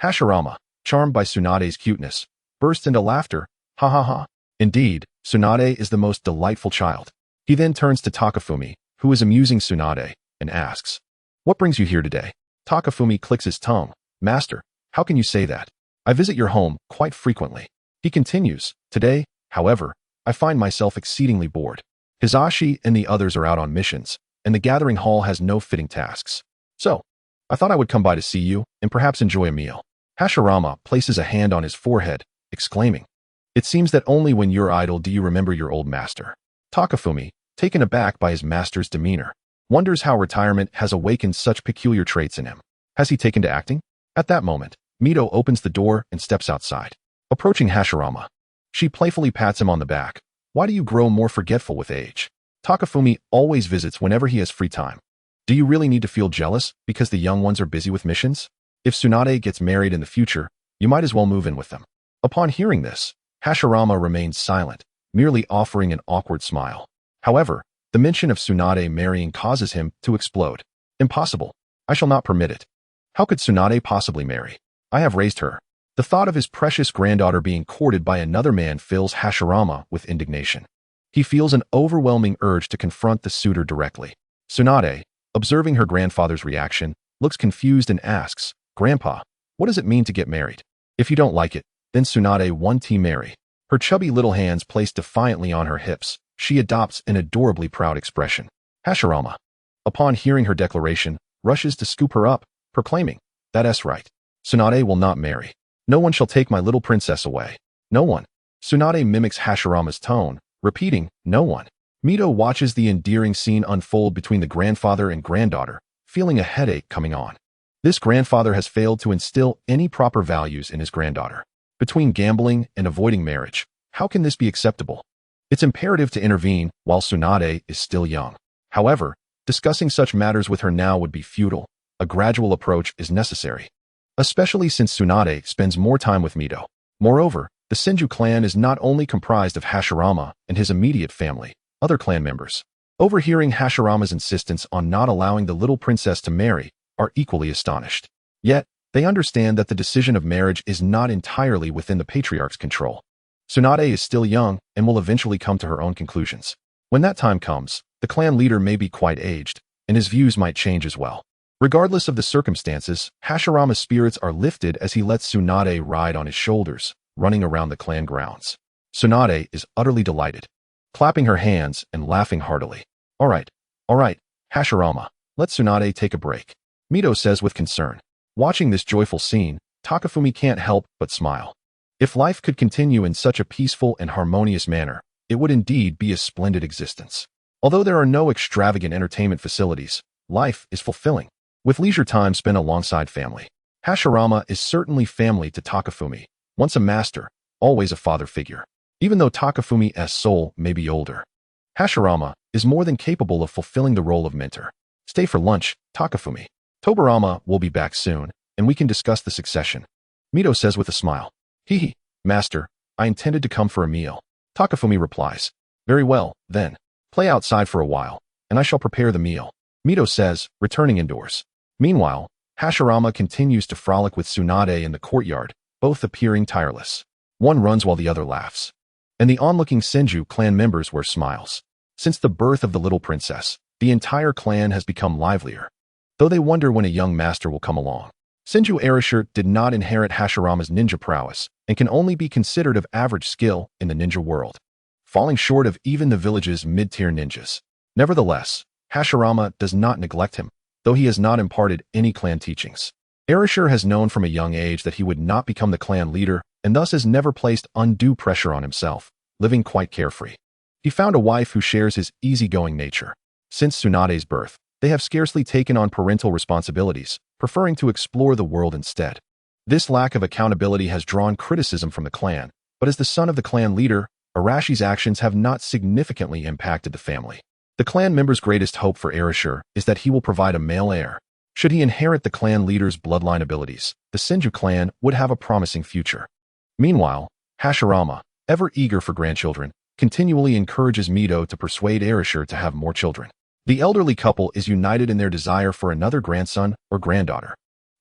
Speaker 1: Hashirama, charmed by Tsunade's cuteness, bursts into laughter. "Ha ha ha. Indeed, Tsunade is the most delightful child." He then turns to Takafumi, who is amusing Tsunade, and asks, "What brings you here today?" Takafumi clicks his tongue. "Master, how can you say that? I visit your home quite frequently." He continues, "Today, however, I find myself exceedingly bored. Hizashi and the others are out on missions, and the gathering hall has no fitting tasks. So, I thought I would come by to see you and perhaps enjoy a meal." Hashirama places a hand on his forehead, exclaiming, "It seems that only when you're idle do you remember your old master." Takafumi, taken aback by his master's demeanor, wonders how retirement has awakened such peculiar traits in him. Has he taken to acting? At that moment, Mito opens the door and steps outside. Approaching Hashirama, she playfully pats him on the back. Why do you grow more forgetful with age? Takafumi always visits whenever he has free time. Do you really need to feel jealous because the young ones are busy with missions? If Tsunade gets married in the future, you might as well move in with them. Upon hearing this, Hashirama remains silent, merely offering an awkward smile. However, the mention of Tsunade marrying causes him to explode. Impossible. I shall not permit it. How could Tsunade possibly marry? I have raised her. The thought of his precious granddaughter being courted by another man fills Hashirama with indignation. He feels an overwhelming urge to confront the suitor directly. Tsunade, observing her grandfather's reaction, looks confused and asks, Grandpa, what does it mean to get married? If you don't like it, then Tsunade won't marry. Her chubby little hands placed defiantly on her hips, she adopts an adorably proud expression. Hashirama, upon hearing her declaration, rushes to scoop her up, proclaiming, That's right. Tsunade will not marry. No one shall take my little princess away. No one. Tsunade mimics Hashirama's tone, repeating, no one. Mito watches the endearing scene unfold between the grandfather and granddaughter, feeling a headache coming on. This grandfather has failed to instill any proper values in his granddaughter. Between gambling and avoiding marriage, how can this be acceptable? It's imperative to intervene while Tsunade is still young. However, discussing such matters with her now would be futile. A gradual approach is necessary, especially since Tsunade spends more time with Mito. Moreover, the Senju clan is not only comprised of Hashirama and his immediate family, other clan members, overhearing Hashirama's insistence on not allowing the little princess to marry, are equally astonished. Yet, they understand that the decision of marriage is not entirely within the patriarch's control. Tsunade is still young and will eventually come to her own conclusions. When that time comes, the clan leader may be quite aged, and his views might change as well. Regardless of the circumstances, Hashirama's spirits are lifted as he lets Tsunade ride on his shoulders, running around the clan grounds. Tsunade is utterly delighted, clapping her hands and laughing heartily. All right, Hashirama, let Tsunade take a break, Mito says with concern. Watching this joyful scene, Takafumi can't help but smile. If life could continue in such a peaceful and harmonious manner, it would indeed be a splendid existence. Although there are no extravagant entertainment facilities, life is fulfilling, with leisure time spent alongside family. Hashirama is certainly family to Takafumi, once a master, always a father figure. Even though Takafumi's soul may be older, Hashirama is more than capable of fulfilling the role of mentor. Stay for lunch, Takafumi. Tobirama will be back soon, and we can discuss the succession, Mito says with a smile. Hee, master, I intended to come for a meal. Takafumi replies. Very well, then. Play outside for a while, and I shall prepare the meal, Mito says, returning indoors. Meanwhile, Hashirama continues to frolic with Tsunade in the courtyard, both appearing tireless. One runs while the other laughs. And the onlooking Senju clan members wear smiles. Since the birth of the little princess, the entire clan has become livelier, though they wonder when a young master will come along. Senju Erasure did not inherit Hashirama's ninja prowess and can only be considered of average skill in the ninja world, falling short of even the village's mid-tier ninjas. Nevertheless, Hashirama does not neglect him, though he has not imparted any clan teachings. Erasure has known from a young age that he would not become the clan leader and thus has never placed undue pressure on himself, living quite carefree. He found a wife who shares his easygoing nature. Since Tsunade's birth, they have scarcely taken on parental responsibilities, preferring to explore the world instead. This lack of accountability has drawn criticism from the clan, but as the son of the clan leader, Arashi's actions have not significantly impacted the family. The clan member's greatest hope for Erasure is that he will provide a male heir. Should he inherit the clan leader's bloodline abilities, the Senju clan would have a promising future. Meanwhile, Hashirama, ever eager for grandchildren, continually encourages Mito to persuade Erasure to have more children. The elderly couple is united in their desire for another grandson or granddaughter,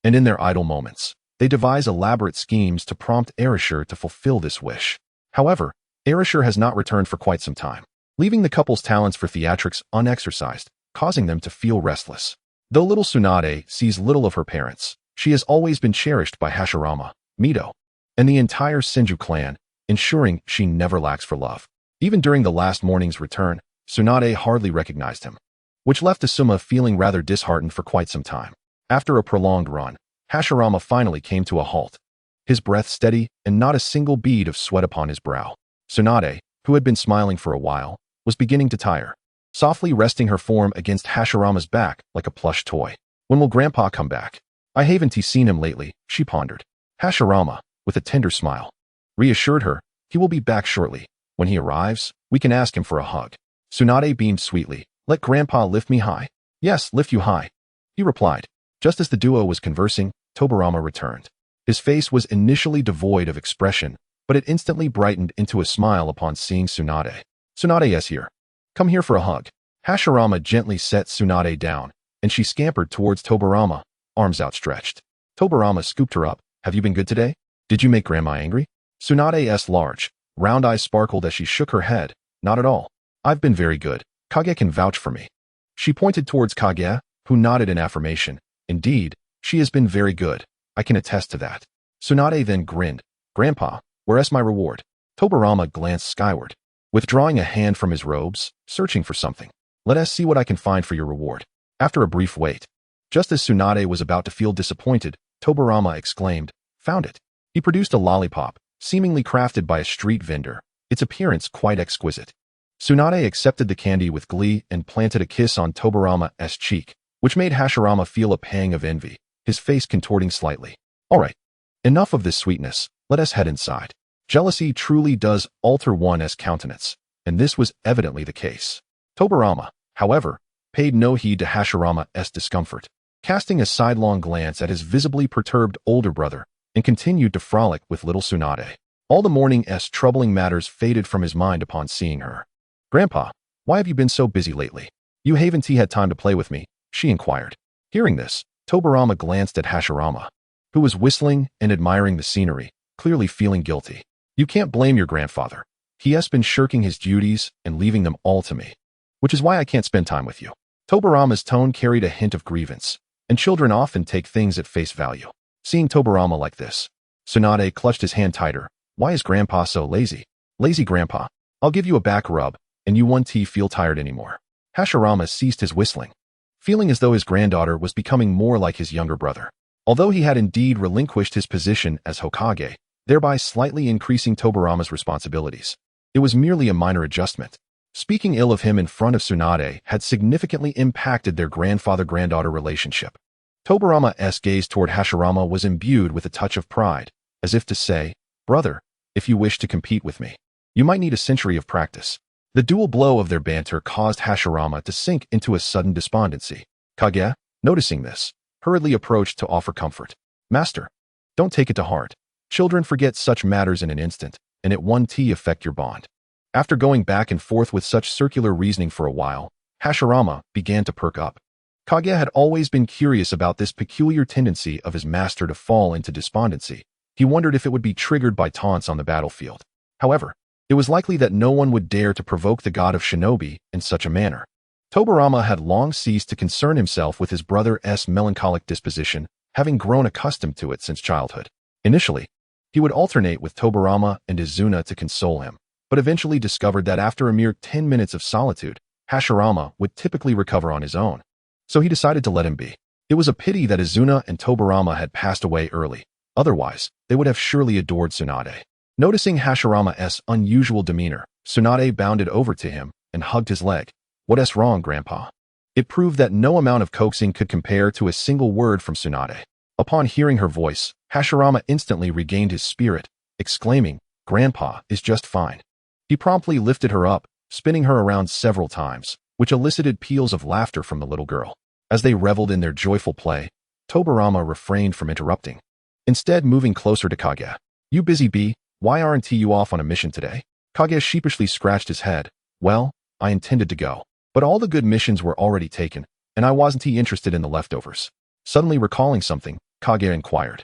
Speaker 1: and in their idle moments, they devise elaborate schemes to prompt Erasure to fulfill this wish. However, Erasure has not returned for quite some time, leaving the couple's talents for theatrics unexercised, causing them to feel restless. Though little Tsunade sees little of her parents, she has always been cherished by Hashirama, Mito, and the entire Senju clan, ensuring she never lacks for love. Even during the last morning's return, Tsunade hardly recognized him, which left Asuma feeling rather disheartened for quite some time. After a prolonged run, Hashirama finally came to a halt, his breath steady and not a single bead of sweat upon his brow. Tsunade, who had been smiling for a while, was beginning to tire. softly resting her form against Hashirama's back like a plush toy. When will Grandpa come back? I haven't seen him lately, she pondered. Hashirama, with a tender smile, reassured her, he will be back shortly. When he arrives, we can ask him for a hug. Tsunade beamed sweetly. Let Grandpa lift me high. Yes, lift you high, he replied. Just as the duo was conversing, Tobirama returned. His face was initially devoid of expression, but it instantly brightened into a smile upon seeing Tsunade. Tsunade is here. Come here for a hug. Hashirama gently set Tsunade down, and she scampered towards Tobirama, arms outstretched. Tobirama scooped her up. Have you been good today? Did you make Grandma angry? Tsunade's large, round eyes sparkled as she shook her head. Not at all. I've been very good. Kage can vouch for me. She pointed towards Kage, who nodded in affirmation. Indeed, she has been very good. I can attest to that. Tsunade then grinned. Grandpa, where's my reward? Tobirama glanced skyward, withdrawing a hand from his robes, searching for something. Let us see what I can find for your reward. After a brief wait, just as Tsunade was about to feel disappointed, Tobirama exclaimed, Found it. He produced a lollipop, seemingly crafted by a street vendor, its appearance quite exquisite. Tsunade accepted the candy with glee and planted a kiss on Tobirama's cheek, which made Hashirama feel a pang of envy, his face contorting slightly. All right, enough of this sweetness, let us head inside. Jealousy truly does alter one's countenance, and this was evidently the case. Tobirama, however, paid no heed to Hashirama's discomfort, casting a sidelong glance at his visibly perturbed older brother, and continued to frolic with little Tsunade. All the morning's troubling matters faded from his mind upon seeing her. Grandpa, why have you been so busy lately? You haven't had time to play with me, she inquired. Hearing this, Tobirama glanced at Hashirama, who was whistling and admiring the scenery, clearly feeling guilty. You can't blame your grandfather. He has been shirking his duties and leaving them all to me, which is why I can't spend time with you. Tobirama's tone carried a hint of grievance, and children often take things at face value. Seeing Tobirama like this, Tsunade clutched his hand tighter. Why is Grandpa so lazy? Lazy Grandpa. I'll give you a back rub, and you won't feel tired anymore. Hashirama ceased his whistling, feeling as though his granddaughter was becoming more like his younger brother. Although he had indeed relinquished his position as Hokage, thereby slightly increasing Tobirama's responsibilities, it was merely a minor adjustment. Speaking ill of him in front of Tsunade had significantly impacted their grandfather-granddaughter relationship. Tobirama's gaze toward Hashirama was imbued with a touch of pride, as if to say, Brother, if you wish to compete with me, you might need a century of practice. The dual blow of their banter caused Hashirama to sink into a sudden despondency. Kage, noticing this, hurriedly approached to offer comfort. Master, don't take it to heart. Children forget such matters in an instant, and it won't affect your bond. After going back and forth with such circular reasoning for a while, Hashirama began to perk up. Kage had always been curious about this peculiar tendency of his master to fall into despondency. He wondered if it would be triggered by taunts on the battlefield. However, it was likely that no one would dare to provoke the god of shinobi in such a manner. Tobirama had long ceased to concern himself with his brother's melancholic disposition, having grown accustomed to it since childhood. Initially, he would alternate with Tobirama and Izuna to console him, but eventually discovered that after a mere 10 minutes of solitude, Hashirama would typically recover on his own. So he decided to let him be. It was a pity that Izuna and Tobirama had passed away early. Otherwise, they would have surely adored Tsunade. Noticing Hashirama's unusual demeanor, Tsunade bounded over to him and hugged his leg. What's wrong, Grandpa? It proved that no amount of coaxing could compare to a single word from Tsunade. Upon hearing her voice, Hashirama instantly regained his spirit, exclaiming, Grandpa is just fine. He promptly lifted her up, spinning her around several times, which elicited peals of laughter from the little girl. As they reveled in their joyful play, Tobirama refrained from interrupting, instead moving closer to Kage. You busy bee, why aren't you off on a mission today? Kage sheepishly scratched his head. Well, I intended to go, but all the good missions were already taken, and I wasn't interested in the leftovers. Suddenly recalling something, Kage inquired.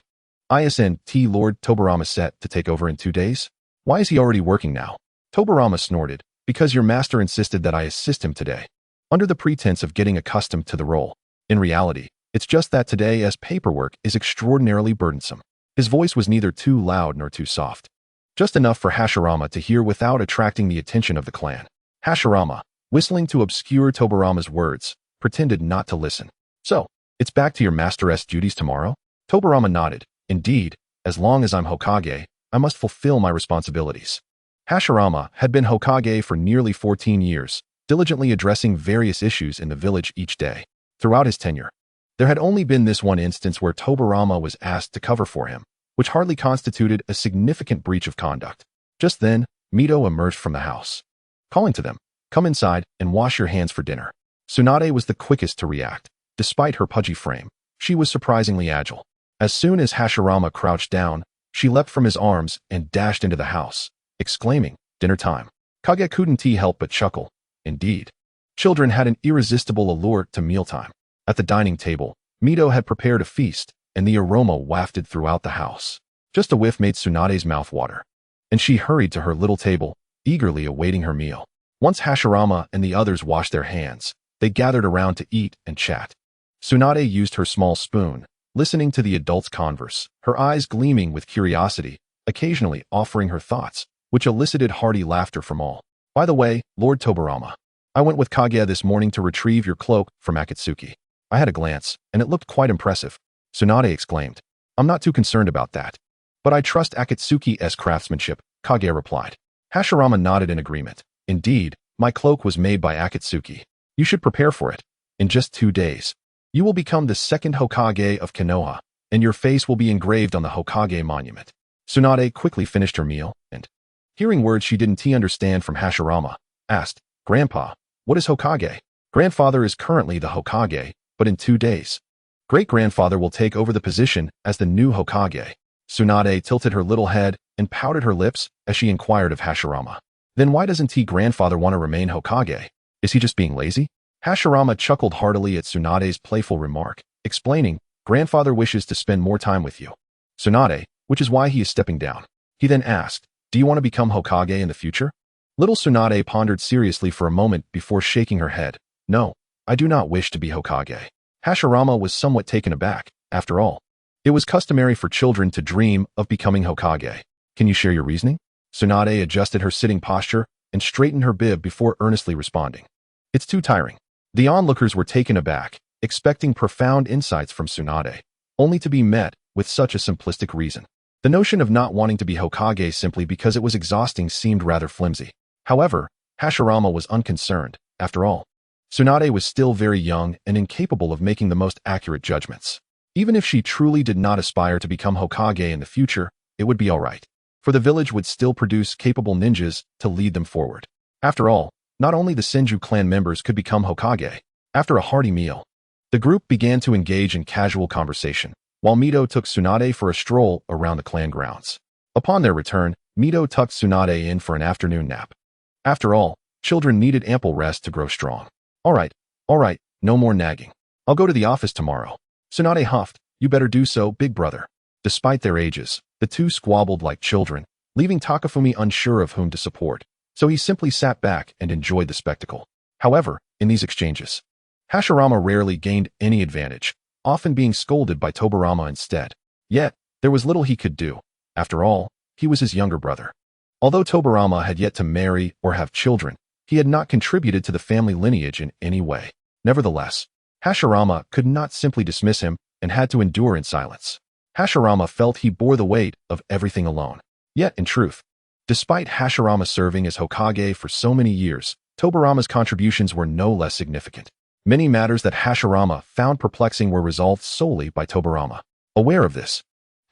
Speaker 1: Isn't Lord Tobirama set to take over in 2 days? Why is he already working now? Tobirama snorted. Because your master insisted that I assist him today, under the pretense of getting accustomed to the role. In reality, it's just that today's paperwork is extraordinarily burdensome. His voice was neither too loud nor too soft, just enough for Hashirama to hear without attracting the attention of the clan. Hashirama, whistling to obscure Tobirama's words, pretended not to listen. So, it's back to your master's duties tomorrow? Tobirama nodded. Indeed, as long as I'm Hokage, I must fulfill my responsibilities. Hashirama had been Hokage for nearly 14 years, diligently addressing various issues in the village each day. Throughout his tenure, there had only been this one instance where Tobirama was asked to cover for him, which hardly constituted a significant breach of conduct. Just then, Mito emerged from the house, calling to them, "Come inside and wash your hands for dinner." Tsunade was the quickest to react. Despite her pudgy frame, she was surprisingly agile. As soon as Hashirama crouched down, she leapt from his arms and dashed into the house, exclaiming, "Dinner time." Kage couldn't help but chuckle. Indeed, children had an irresistible allure to mealtime. At the dining table, Mito had prepared a feast, and the aroma wafted throughout the house. Just a whiff made Tsunade's mouth water, and she hurried to her little table, eagerly awaiting her meal. Once Hashirama and the others washed their hands, they gathered around to eat and chat. Tsunade used her small spoon, listening to the adults converse, her eyes gleaming with curiosity, occasionally offering her thoughts, which elicited hearty laughter from all. "By the way, Lord Tobirama, I went with Kage this morning to retrieve your cloak from Akatsuki. I had a glance, and it looked quite impressive," Tsunade exclaimed. "I'm not too concerned about that, but I trust Akatsuki's craftsmanship," Kage replied. Hashirama nodded in agreement. "Indeed, my cloak was made by Akatsuki. You should prepare for it. In just 2 days, you will become the second Hokage of Konoha, and your face will be engraved on the Hokage monument." Tsunade quickly finished her meal, and, hearing words she didn't understand from Hashirama, asked, "Grandpa, what is Hokage?" "Grandfather is currently the Hokage, but in 2 days, great-grandfather will take over the position as the new Hokage." Tsunade tilted her little head and pouted her lips as she inquired of Hashirama. "Then why doesn't grandfather want to remain Hokage? Is he just being lazy?" Hashirama chuckled heartily at Tsunade's playful remark, explaining, "Grandfather wishes to spend more time with you, Tsunade, which is why he is stepping down." He then asked, "Do you want to become Hokage in the future?" Little Tsunade pondered seriously for a moment before shaking her head. "No, I do not wish to be Hokage." Hashirama was somewhat taken aback. After all, it was customary for children to dream of becoming Hokage. "Can you share your reasoning?" Tsunade adjusted her sitting posture and straightened her bib before earnestly responding. "It's too tiring." The onlookers were taken aback, expecting profound insights from Tsunade, only to be met with such a simplistic reason. The notion of not wanting to be Hokage simply because it was exhausting seemed rather flimsy. However, Hashirama was unconcerned. After all, Tsunade was still very young and incapable of making the most accurate judgments. Even if she truly did not aspire to become Hokage in the future, it would be alright, for the village would still produce capable ninjas to lead them forward. After all, not only the Senju clan members could become Hokage. After a hearty meal, the group began to engage in casual conversation, while Mito took Tsunade for a stroll around the clan grounds. Upon their return, Mito tucked Tsunade in for an afternoon nap. After all, children needed ample rest to grow strong. All right, no more nagging. I'll go to the office tomorrow." Tsunade huffed. "You better do so, big brother." Despite their ages, the two squabbled like children, leaving Takafumi unsure of whom to support, so he simply sat back and enjoyed the spectacle. However, in these exchanges, Hashirama rarely gained any advantage, often being scolded by Tobirama instead. Yet, there was little he could do. After all, he was his younger brother. Although Tobirama had yet to marry or have children, he had not contributed to the family lineage in any way. Nevertheless, Hashirama could not simply dismiss him and had to endure in silence. Hashirama felt he bore the weight of everything alone. Yet, in truth, despite Hashirama serving as Hokage for so many years, Tobirama's contributions were no less significant. Many matters that Hashirama found perplexing were resolved solely by Tobirama. Aware of this,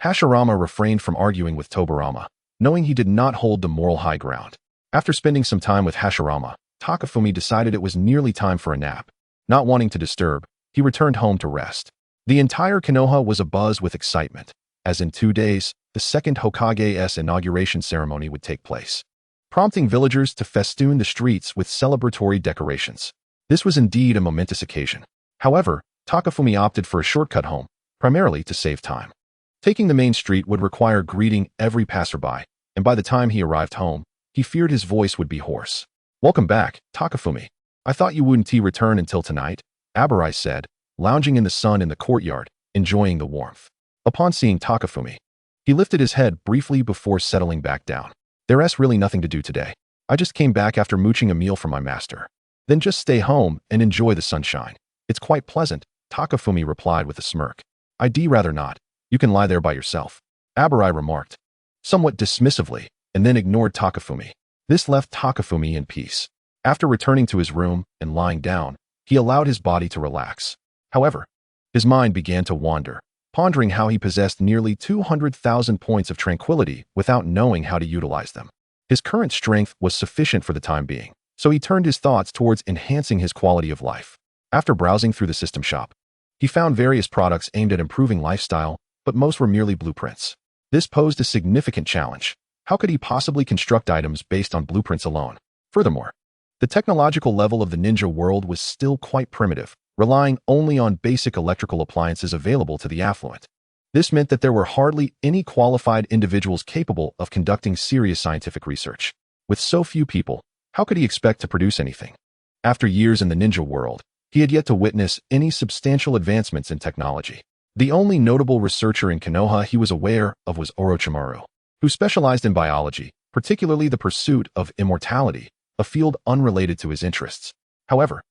Speaker 1: Hashirama refrained from arguing with Tobirama, knowing he did not hold the moral high ground. After spending some time with Hashirama, Takafumi decided it was nearly time for a nap. Not wanting to disturb, he returned home to rest. The entire Konoha was abuzz with excitement, as in 2 days, the second Hokage's inauguration ceremony would take place, prompting villagers to festoon the streets with celebratory decorations. This was indeed a momentous occasion. However, Takafumi opted for a shortcut home, primarily to save time. Taking the main street would require greeting every passerby, and by the time he arrived home, he feared his voice would be hoarse. "Welcome back, Takafumi. I thought you wouldn't return until tonight," Abarai said, lounging in the sun in the courtyard, enjoying the warmth. Upon seeing Takafumi, he lifted his head briefly before settling back down. "There's really nothing to do today. I just came back after mooching a meal from my master. Then just stay home and enjoy the sunshine. It's quite pleasant," Takafumi replied with a smirk. "I'd rather not. You can lie there by yourself," Abarai remarked, somewhat dismissively, and then ignored Takafumi. This left Takafumi in peace. After returning to his room and lying down, he allowed his body to relax. However, his mind began to wander, pondering how he possessed nearly 200,000 points of tranquility without knowing how to utilize them. His current strength was sufficient for the time being, so he turned his thoughts towards enhancing his quality of life. After browsing through the system shop, he found various products aimed at improving lifestyle, but most were merely blueprints. This posed a significant challenge. How could he possibly construct items based on blueprints alone? Furthermore, the technological level of the ninja world was still quite primitive, relying only on basic electrical appliances available to the affluent. This meant that there were hardly any qualified individuals capable of conducting serious scientific research. With so few people, how could he expect to produce anything? After years in the ninja world, he had yet to witness any substantial advancements in technology. The only notable researcher in Konoha he was aware of was Orochimaru, who specialized in biology, particularly the pursuit of immortality, a field unrelated to his interests. However,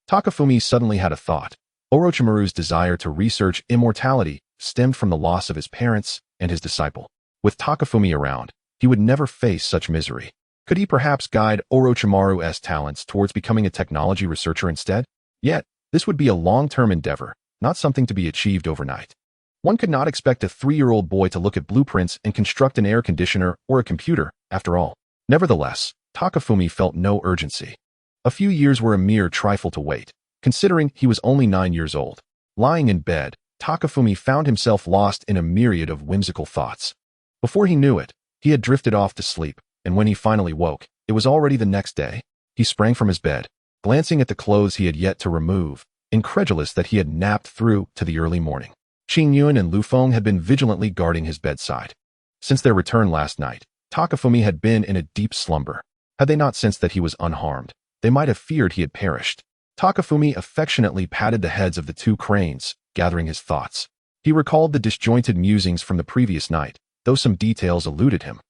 Speaker 1: Takafumi suddenly had a thought. Orochimaru's desire to research immortality stemmed from the loss of his parents and his disciple. With Takafumi around, he would never face such misery. Could he perhaps guide Orochimaru's talents towards becoming a technology researcher instead? Yet, this would be a long-term endeavor, not something to be achieved overnight. One could not expect a 3-year-old boy to look at blueprints and construct an air conditioner or a computer, after all. Nevertheless, Takafumi felt no urgency. A few years were a mere trifle to wait, considering he was only 9 years old. Lying in bed, Takafumi found himself lost in a myriad of whimsical thoughts. Before he knew it, he had drifted off to sleep, and when he finally woke, it was already the next day. He sprang from his bed, glancing at the clothes he had yet to remove, incredulous that he had napped through to the early morning. Qin Yuan and Lu Feng had been vigilantly guarding his bedside. Since their return last night, Takafumi had been in a deep slumber. Had they not sensed that he was unharmed, they might have feared he had perished. Takafumi affectionately patted the heads of the two cranes, gathering his thoughts. He recalled the disjointed musings from the previous night, though some details eluded him,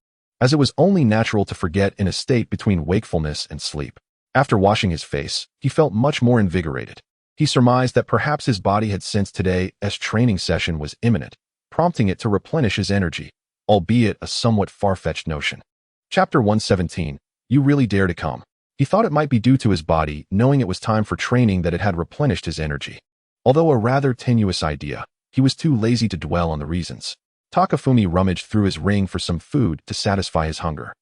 Speaker 1: as it was only natural to forget in a state between wakefulness and sleep. After washing his face, he felt much more invigorated. He surmised that perhaps his body had sensed today's training session was imminent, prompting it to replenish his energy, albeit a somewhat far-fetched notion. Chapter 117. You really dare to come. He thought it might be due to his body, knowing it was time for training, that it had replenished his energy. Although a rather tenuous idea, he was too lazy to dwell on the reasons. Takafumi rummaged through his ring for some food to satisfy his hunger.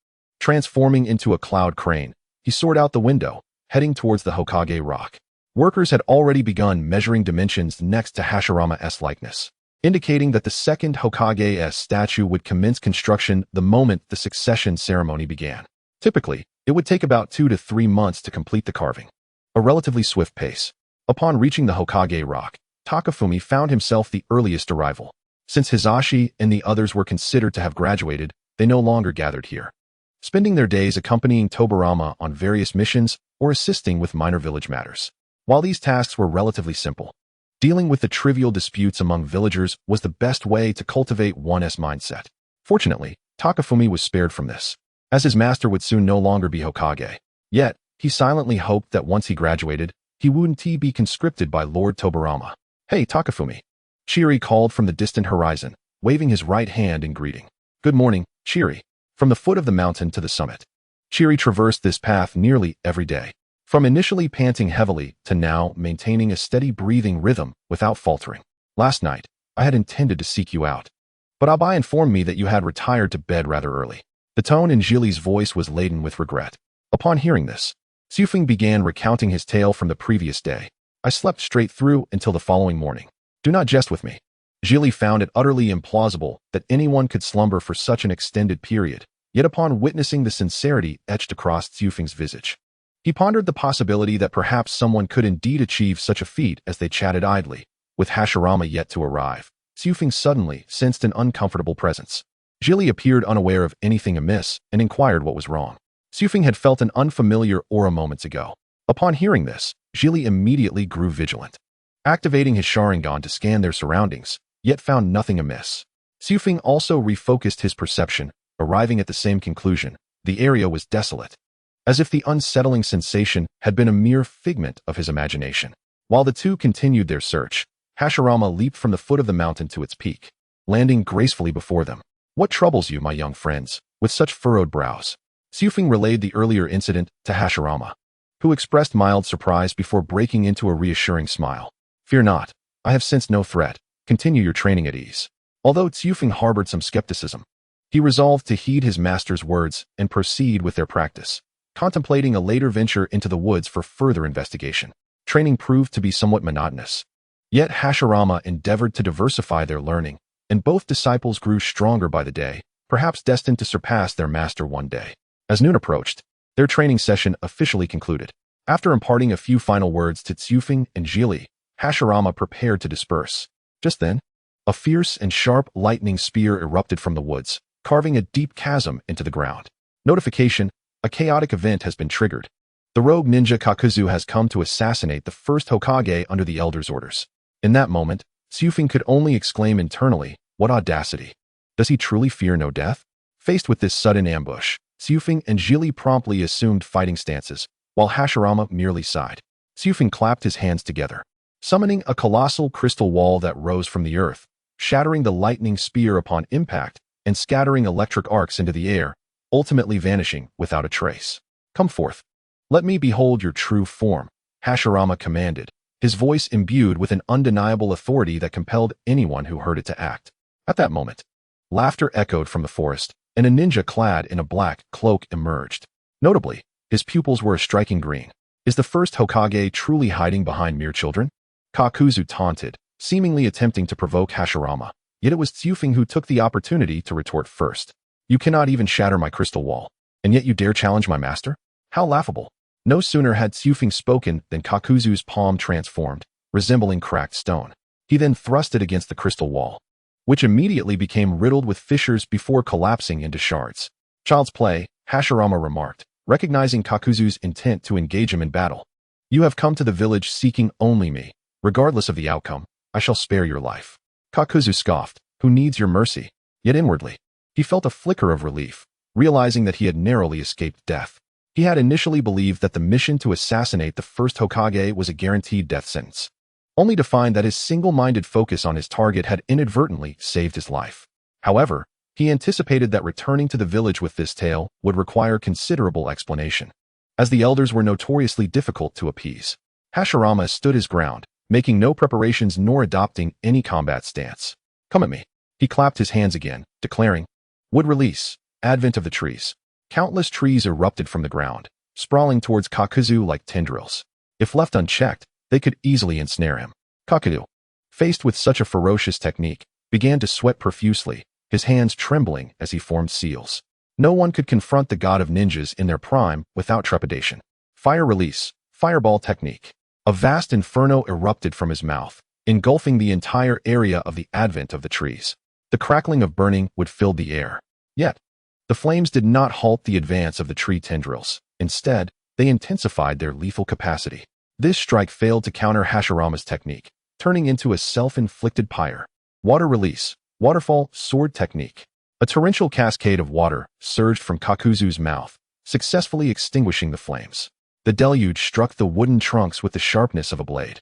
Speaker 1: Transforming into a cloud crane, he soared out the window, heading towards the Hokage rock. Workers had already begun measuring dimensions next to Hashirama's likeness, indicating that the second Hokage's statue would commence construction the moment the succession ceremony began. Typically, it would take about 2 to 3 months to complete the carving, a relatively swift pace. Upon reaching the Hokage rock, Takafumi found himself the earliest arrival. Since Hisashi and the others were considered to have graduated, they no longer gathered here, spending their days accompanying Tobirama on various missions or assisting with minor village matters. While these tasks were relatively simple, dealing with the trivial disputes among villagers was the best way to cultivate one's mindset. Fortunately, Takafumi was spared from this, as his master would soon no longer be Hokage. Yet, he silently hoped that once he graduated, he wouldn't be conscripted by Lord Tobirama. "Hey, Takafumi," Chiri called from the distant horizon, waving his right hand in greeting. "Good morning, Chiri." From the foot of the mountain to the summit, Chiri traversed this path nearly every day. From initially panting heavily to now maintaining a steady breathing rhythm without faltering. "Last night, I had intended to seek you out, but Abai informed me that you had retired to bed rather early." The tone in Jili's voice was laden with regret. Upon hearing this, Xufeng began recounting his tale from the previous day. "I slept straight through until the following morning. Do not jest with me." Jili found it utterly implausible that anyone could slumber for such an extended period, yet upon witnessing the sincerity etched across Xufeng's visage, he pondered the possibility that perhaps someone could indeed achieve such a feat. As they chatted idly, with Hashirama yet to arrive, Xufeng suddenly sensed an uncomfortable presence. Jili appeared unaware of anything amiss and inquired what was wrong. Xufeng had felt an unfamiliar aura moments ago. Upon hearing this, Jili immediately grew vigilant, activating his Sharingan to scan their surroundings, yet found nothing amiss. Xufeng also refocused his perception, arriving at the same conclusion. The area was desolate, as if the unsettling sensation had been a mere figment of his imagination. While the two continued their search, Hashirama leaped from the foot of the mountain to its peak, landing gracefully before them. "What troubles you, my young friends, with such furrowed brows?" Xufeng relayed the earlier incident to Hashirama. who expressed mild surprise before breaking into a reassuring smile. Fear not. I have sensed no threat. Continue your training at ease. Although Tsyufing harbored some skepticism, he resolved to heed his master's words and proceed with their practice, contemplating a later venture into the woods for further investigation. Training proved to be somewhat monotonous. Yet Hashirama endeavored to diversify their learning, and both disciples grew stronger by the day, perhaps destined to surpass their master one day. As noon approached, their training session officially concluded. After imparting a few final words to Tsyufing and Jili, Hashirama prepared to disperse. Just then, a fierce and sharp lightning spear erupted from the woods, carving a deep chasm into the ground. Notification: a chaotic event has been triggered. The rogue ninja Kakuzu has come to assassinate the first Hokage under the Elder's orders. In that moment, Tsyufing could only exclaim internally, what audacity! Does he truly fear no death? Faced with this sudden ambush, Tsyufing and Jili promptly assumed fighting stances, while Hashirama merely sighed. Tsyufing clapped his hands together, summoning a colossal crystal wall that rose from the earth, shattering the lightning spear upon impact and scattering electric arcs into the air, ultimately vanishing without a trace. Come forth. Let me behold your true form, Hashirama commanded, his voice imbued with an undeniable authority that compelled anyone who heard it to act. At that moment, laughter echoed from the forest, and a ninja clad in a black cloak emerged. Notably, his pupils were a striking green. Is the first Hokage truly hiding behind mere children? Kakuzu taunted, seemingly attempting to provoke Hashirama, yet it was Tsyufing who took the opportunity to retort first. You cannot even shatter my crystal wall, and yet you dare challenge my master? How laughable! No sooner had Tsyufing spoken than Kakuzu's palm transformed, resembling cracked stone. He then thrust it against the crystal wall, which immediately became riddled with fissures before collapsing into shards. Child's play, Hashirama remarked, recognizing Kakuzu's intent to engage him in battle. You have come to the village seeking only me. Regardless of the outcome, I shall spare your life. Kakuzu scoffed, who needs your mercy? Yet inwardly, he felt a flicker of relief, realizing that he had narrowly escaped death. He had initially believed that the mission to assassinate the first Hokage was a guaranteed death sentence, only to find that his single-minded focus on his target had inadvertently saved his life. However, he anticipated that returning to the village with this tale would require considerable explanation, as the elders were notoriously difficult to appease. Hashirama stood his ground, making no preparations nor adopting any combat stance. Come at me. He clapped his hands again, declaring, Wood release, advent of the trees. Countless trees erupted from the ground, sprawling towards Kakuzu like tendrils. If left unchecked, they could easily ensnare him. Kakuzu, faced with such a ferocious technique, began to sweat profusely, his hands trembling as he formed seals. No one could confront the god of ninjas in their prime without trepidation. Fire release, fireball technique. A vast inferno erupted from his mouth, engulfing the entire area of the advent of the trees. The crackling of burning would fill the air. Yet, the flames did not halt the advance of the tree tendrils. Instead, they intensified their lethal capacity. This strike failed to counter Hashirama's technique, turning into a self-inflicted pyre. Water release, waterfall, sword technique. A torrential cascade of water surged from Kakuzu's mouth, successfully extinguishing the flames. The deluge struck the wooden trunks with the sharpness of a blade,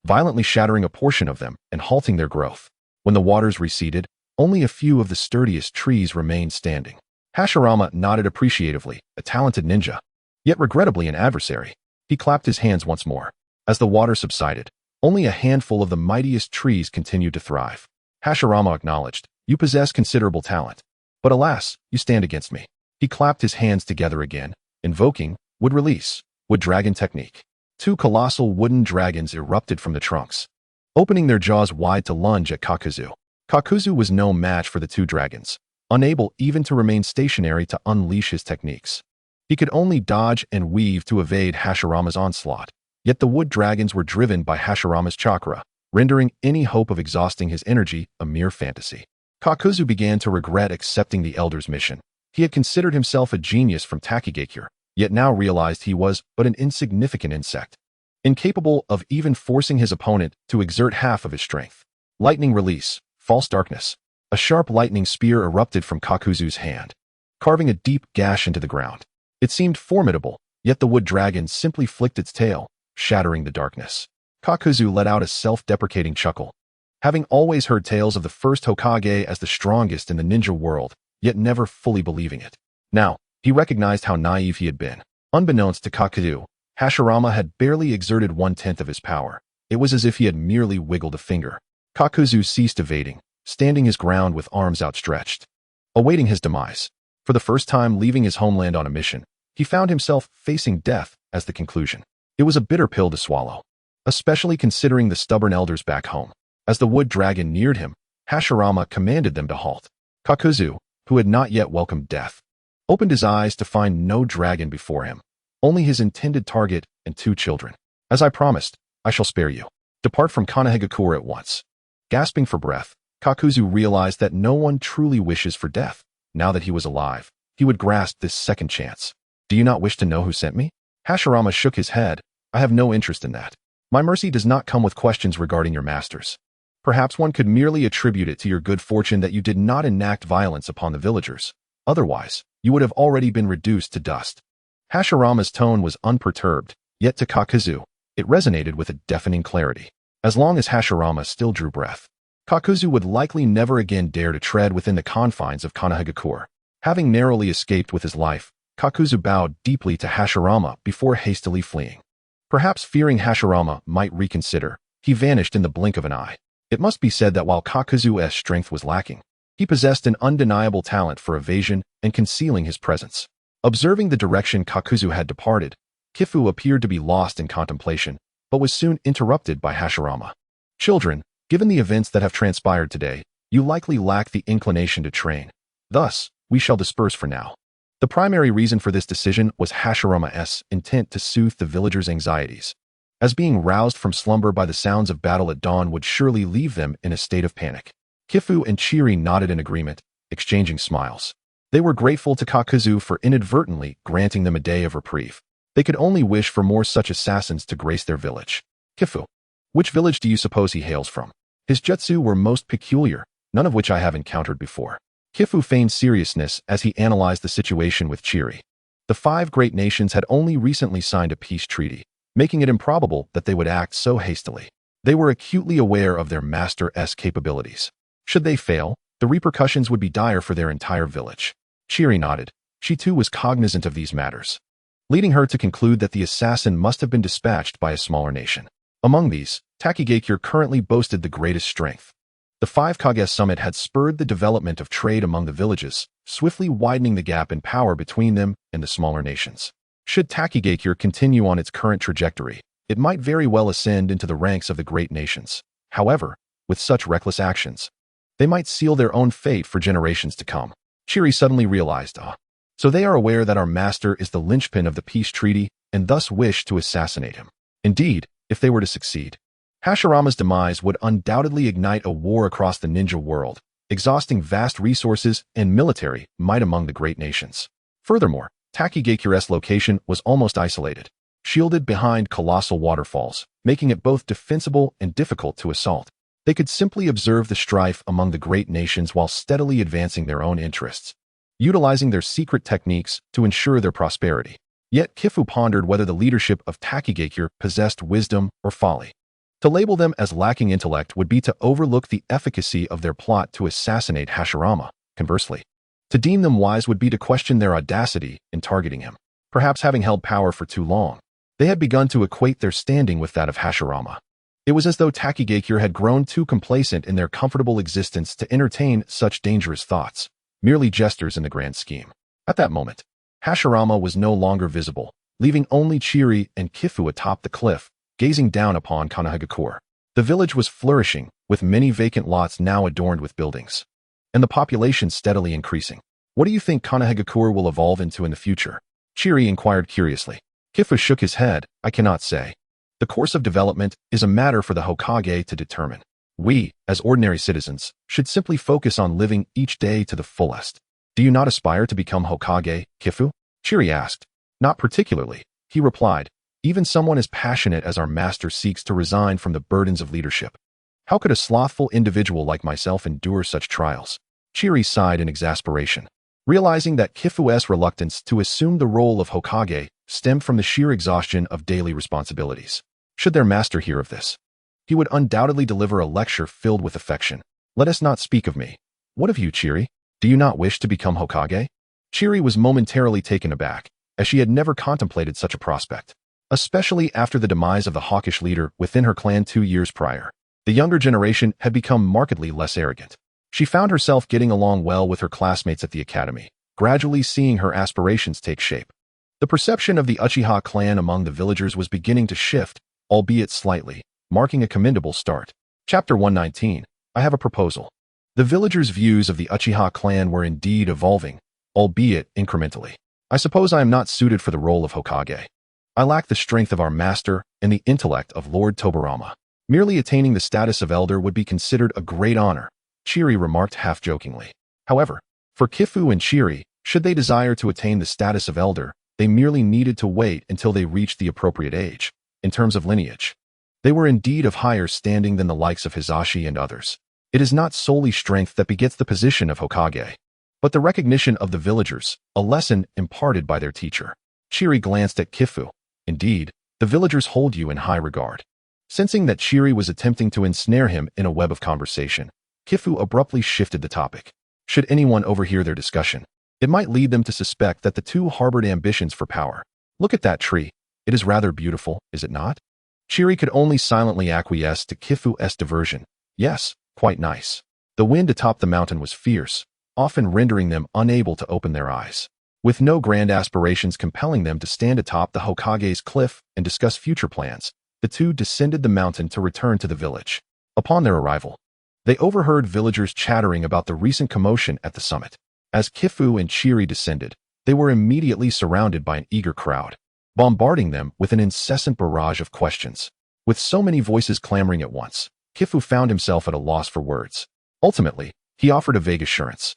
Speaker 1: violently shattering a portion of them and halting their growth. When the waters receded, only a few of the sturdiest trees remained standing. Hashirama nodded appreciatively, a talented ninja, yet regrettably an adversary. He clapped his hands once more. As the water subsided, only a handful of the mightiest trees continued to thrive. Hashirama acknowledged, You possess considerable talent, but alas, you stand against me. He clapped his hands together again, invoking Wood release, Wood dragon technique. Two colossal wooden dragons erupted from the trunks, opening their jaws wide to lunge at Kakuzu. Kakuzu was no match for the two dragons, unable even to remain stationary to unleash his techniques. He could only dodge and weave to evade Hashirama's onslaught, yet the wood dragons were driven by Hashirama's chakra, rendering any hope of exhausting his energy a mere fantasy. Kakuzu began to regret accepting the elder's mission. He had considered himself a genius from Takigakure, yet now realized he was but an insignificant insect, incapable of even forcing his opponent to exert half of his strength. Lightning release, false darkness. A sharp lightning spear erupted from Kakuzu's hand, carving a deep gash into the ground. It seemed formidable, yet the wood dragon simply flicked its tail, shattering the darkness. Kakuzu let out a self-deprecating chuckle. Having always heard tales of the first Hokage as the strongest in the ninja world, yet never fully believing it. Now, he recognized how naive he had been. Unbeknownst to Kakuzu, Hashirama had barely exerted 1/10 of his power. It was as if he had merely wiggled a finger. Kakuzu ceased evading, standing his ground with arms outstretched, awaiting his demise. For the first time leaving his homeland on a mission, he found himself facing death as the conclusion. It was a bitter pill to swallow, especially considering the stubborn elders back home. As the wood dragon neared him, Hashirama commanded them to halt. Kakuzu, who had not yet welcomed death, opened his eyes to find no dragon before him, only his intended target and 2 children. As I promised, I shall spare you. Depart from Konoha at once. Gasping for breath, Kakuzu realized that no one truly wishes for death. Now that he was alive, he would grasp this second chance. Do you not wish to know who sent me? Hashirama shook his head. I have no interest in that. My mercy does not come with questions regarding your masters. Perhaps one could merely attribute it to your good fortune that you did not enact violence upon the villagers. Otherwise, you would have already been reduced to dust. Hashirama's tone was unperturbed, yet to Kakuzu, it resonated with a deafening clarity. As long as Hashirama still drew breath, Kakuzu would likely never again dare to tread within the confines of Konoha. Having narrowly escaped with his life, Kakuzu bowed deeply to Hashirama before hastily fleeing. Perhaps fearing Hashirama might reconsider, he vanished in the blink of an eye. It must be said that while Kakuzu's strength was lacking, he possessed an undeniable talent for evasion and concealing his presence. Observing the direction Kakuzu had departed, Kifu appeared to be lost in contemplation, but was soon interrupted by Hashirama. Children, given the events that have transpired today, you likely lack the inclination to train. Thus, we shall disperse for now. The primary reason for this decision was Hashirama's intent to soothe the villagers' anxieties, as being roused from slumber by the sounds of battle at dawn would surely leave them in a state of panic. Kifu and Chiri nodded in agreement, exchanging smiles. They were grateful to Kakuzu for inadvertently granting them a day of reprieve. They could only wish for more such assassins to grace their village. Kifu. Which village do you suppose he hails from? His jutsu were most peculiar, none of which I have encountered before. Kifu feigned seriousness as he analyzed the situation with Chiri. The 5 great nations had only recently signed a peace treaty, making it improbable that they would act so hastily. They were acutely aware of their master's capabilities. Should they fail, the repercussions would be dire for their entire village. Chiri nodded. She too was cognizant of these matters, leading her to conclude that the assassin must have been dispatched by a smaller nation. Among these, Takigakure currently boasted the greatest strength. The 5 Kage summit had spurred the development of trade among the villages, swiftly widening the gap in power between them and the smaller nations. Should Takigakure continue on its current trajectory, it might very well ascend into the ranks of the great nations. However, with such reckless actions, they might seal their own fate for generations to come. Chiri suddenly realized, so they are aware that our master is the linchpin of the peace treaty and thus wish to assassinate him. Indeed, if they were to succeed, Hashirama's demise would undoubtedly ignite a war across the ninja world, exhausting vast resources and military might among the great nations. Furthermore, Takigakure's location was almost isolated, shielded behind colossal waterfalls, making it both defensible and difficult to assault. They could simply observe the strife among the great nations while steadily advancing their own interests, utilizing their secret techniques to ensure their prosperity. Yet Kifu pondered whether the leadership of Takigakure possessed wisdom or folly. To label them as lacking intellect would be to overlook the efficacy of their plot to assassinate Hashirama. Conversely, to deem them wise would be to question their audacity in targeting him. Perhaps having held power for too long, they had begun to equate their standing with that of Hashirama. It was as though Takigakure had grown too complacent in their comfortable existence to entertain such dangerous thoughts, merely jesters in the grand scheme. At that moment, Hashirama was no longer visible, leaving only Chiri and Kifu atop the cliff, gazing down upon Konoha. The village was flourishing, with many vacant lots now adorned with buildings, and the population steadily increasing. What do you think Konoha will evolve into in the future? Chiri inquired curiously. Kifu shook his head. I cannot say. The course of development is a matter for the Hokage to determine. We, as ordinary citizens, should simply focus on living each day to the fullest. Do you not aspire to become Hokage, Kifu? Chiri asked. Not particularly, he replied. Even someone as passionate as our master seeks to resign from the burdens of leadership. How could a slothful individual like myself endure such trials? Chiri sighed in exasperation, realizing that Kifu's reluctance to assume the role of Hokage stemmed from the sheer exhaustion of daily responsibilities. Should their master hear of this, he would undoubtedly deliver a lecture filled with affection. Let us not speak of me. What of you, Chiri? Do you not wish to become Hokage? Chiri was momentarily taken aback, as she had never contemplated such a prospect. especially after the demise of the hawkish leader within her clan 2 years prior. The younger generation had become markedly less arrogant. She found herself getting along well with her classmates at the academy, gradually seeing her aspirations take shape. The perception of the Uchiha clan among the villagers was beginning to shift, albeit slightly, marking a commendable start. Chapter 119. I have a proposal. The villagers' views of the Uchiha clan were indeed evolving, albeit incrementally. I suppose I am not suited for the role of Hokage. I lack the strength of our master and the intellect of Lord Tobirama. Merely attaining the status of elder would be considered a great honor, Chiri remarked half-jokingly. However, for Kifu and Chiri, should they desire to attain the status of elder, they merely needed to wait until they reached the appropriate age. In terms of lineage, they were indeed of higher standing than the likes of Hizashi and others. It is not solely strength that begets the position of Hokage, but the recognition of the villagers, a lesson imparted by their teacher. Chiri glanced at Kifu. Indeed, the villagers hold you in high regard. Sensing that Chiri was attempting to ensnare him in a web of conversation, Kifu abruptly shifted the topic. Should anyone overhear their discussion, it might lead them to suspect that the two harbored ambitions for power. Look at that tree. It is rather beautiful, is it not? Chiri could only silently acquiesce to Kifu's diversion. Yes, quite nice. The wind atop the mountain was fierce, often rendering them unable to open their eyes. With no grand aspirations compelling them to stand atop the Hokage's cliff and discuss future plans, the two descended the mountain to return to the village. Upon their arrival, they overheard villagers chattering about the recent commotion at the summit. As Kifu and Chiri descended, they were immediately surrounded by an eager crowd, bombarding them with an incessant barrage of questions. With so many voices clamoring at once, Kifu found himself at a loss for words. Ultimately, he offered a vague assurance,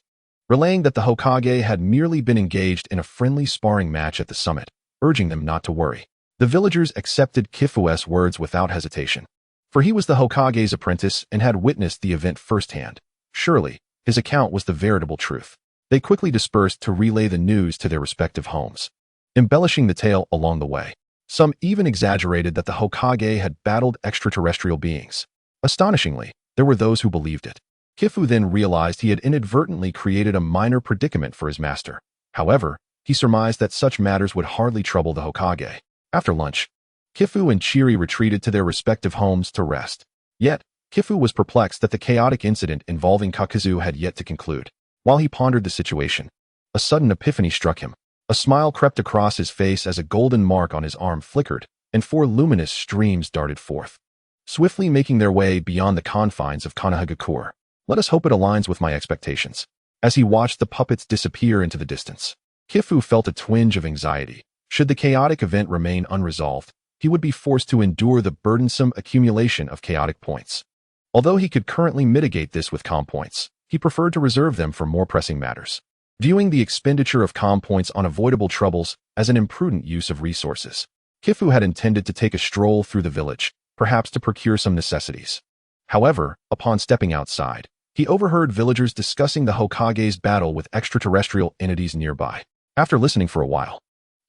Speaker 1: relaying that the Hokage had merely been engaged in a friendly sparring match at the summit, urging them not to worry. The villagers accepted Kifu's words without hesitation, for he was the Hokage's apprentice and had witnessed the event firsthand. Surely, his account was the veritable truth. They quickly dispersed to relay the news to their respective homes, embellishing the tale along the way. Some even exaggerated that the Hokage had battled extraterrestrial beings. Astonishingly, there were those who believed it. Kifu then realized he had inadvertently created a minor predicament for his master. However, he surmised that such matters would hardly trouble the Hokage. After lunch, Kifu and Chiri retreated to their respective homes to rest. Yet, Kifu was perplexed that the chaotic incident involving Kakuzu had yet to conclude. While he pondered the situation, a sudden epiphany struck him. A smile crept across his face as a golden mark on his arm flickered, and 4 luminous streams darted forth, swiftly making their way beyond the confines of Konoha. Let us hope it aligns with my expectations. As he watched the puppets disappear into the distance, Kifu felt a twinge of anxiety. Should the chaotic event remain unresolved, he would be forced to endure the burdensome accumulation of chaotic points. Although he could currently mitigate this with calm points, he preferred to reserve them for more pressing matters, viewing the expenditure of calm points on avoidable troubles as an imprudent use of resources. Kifu had intended to take a stroll through the village, perhaps to procure some necessities. However, upon stepping outside, he overheard villagers discussing the Hokage's battle with extraterrestrial entities nearby. After listening for a while,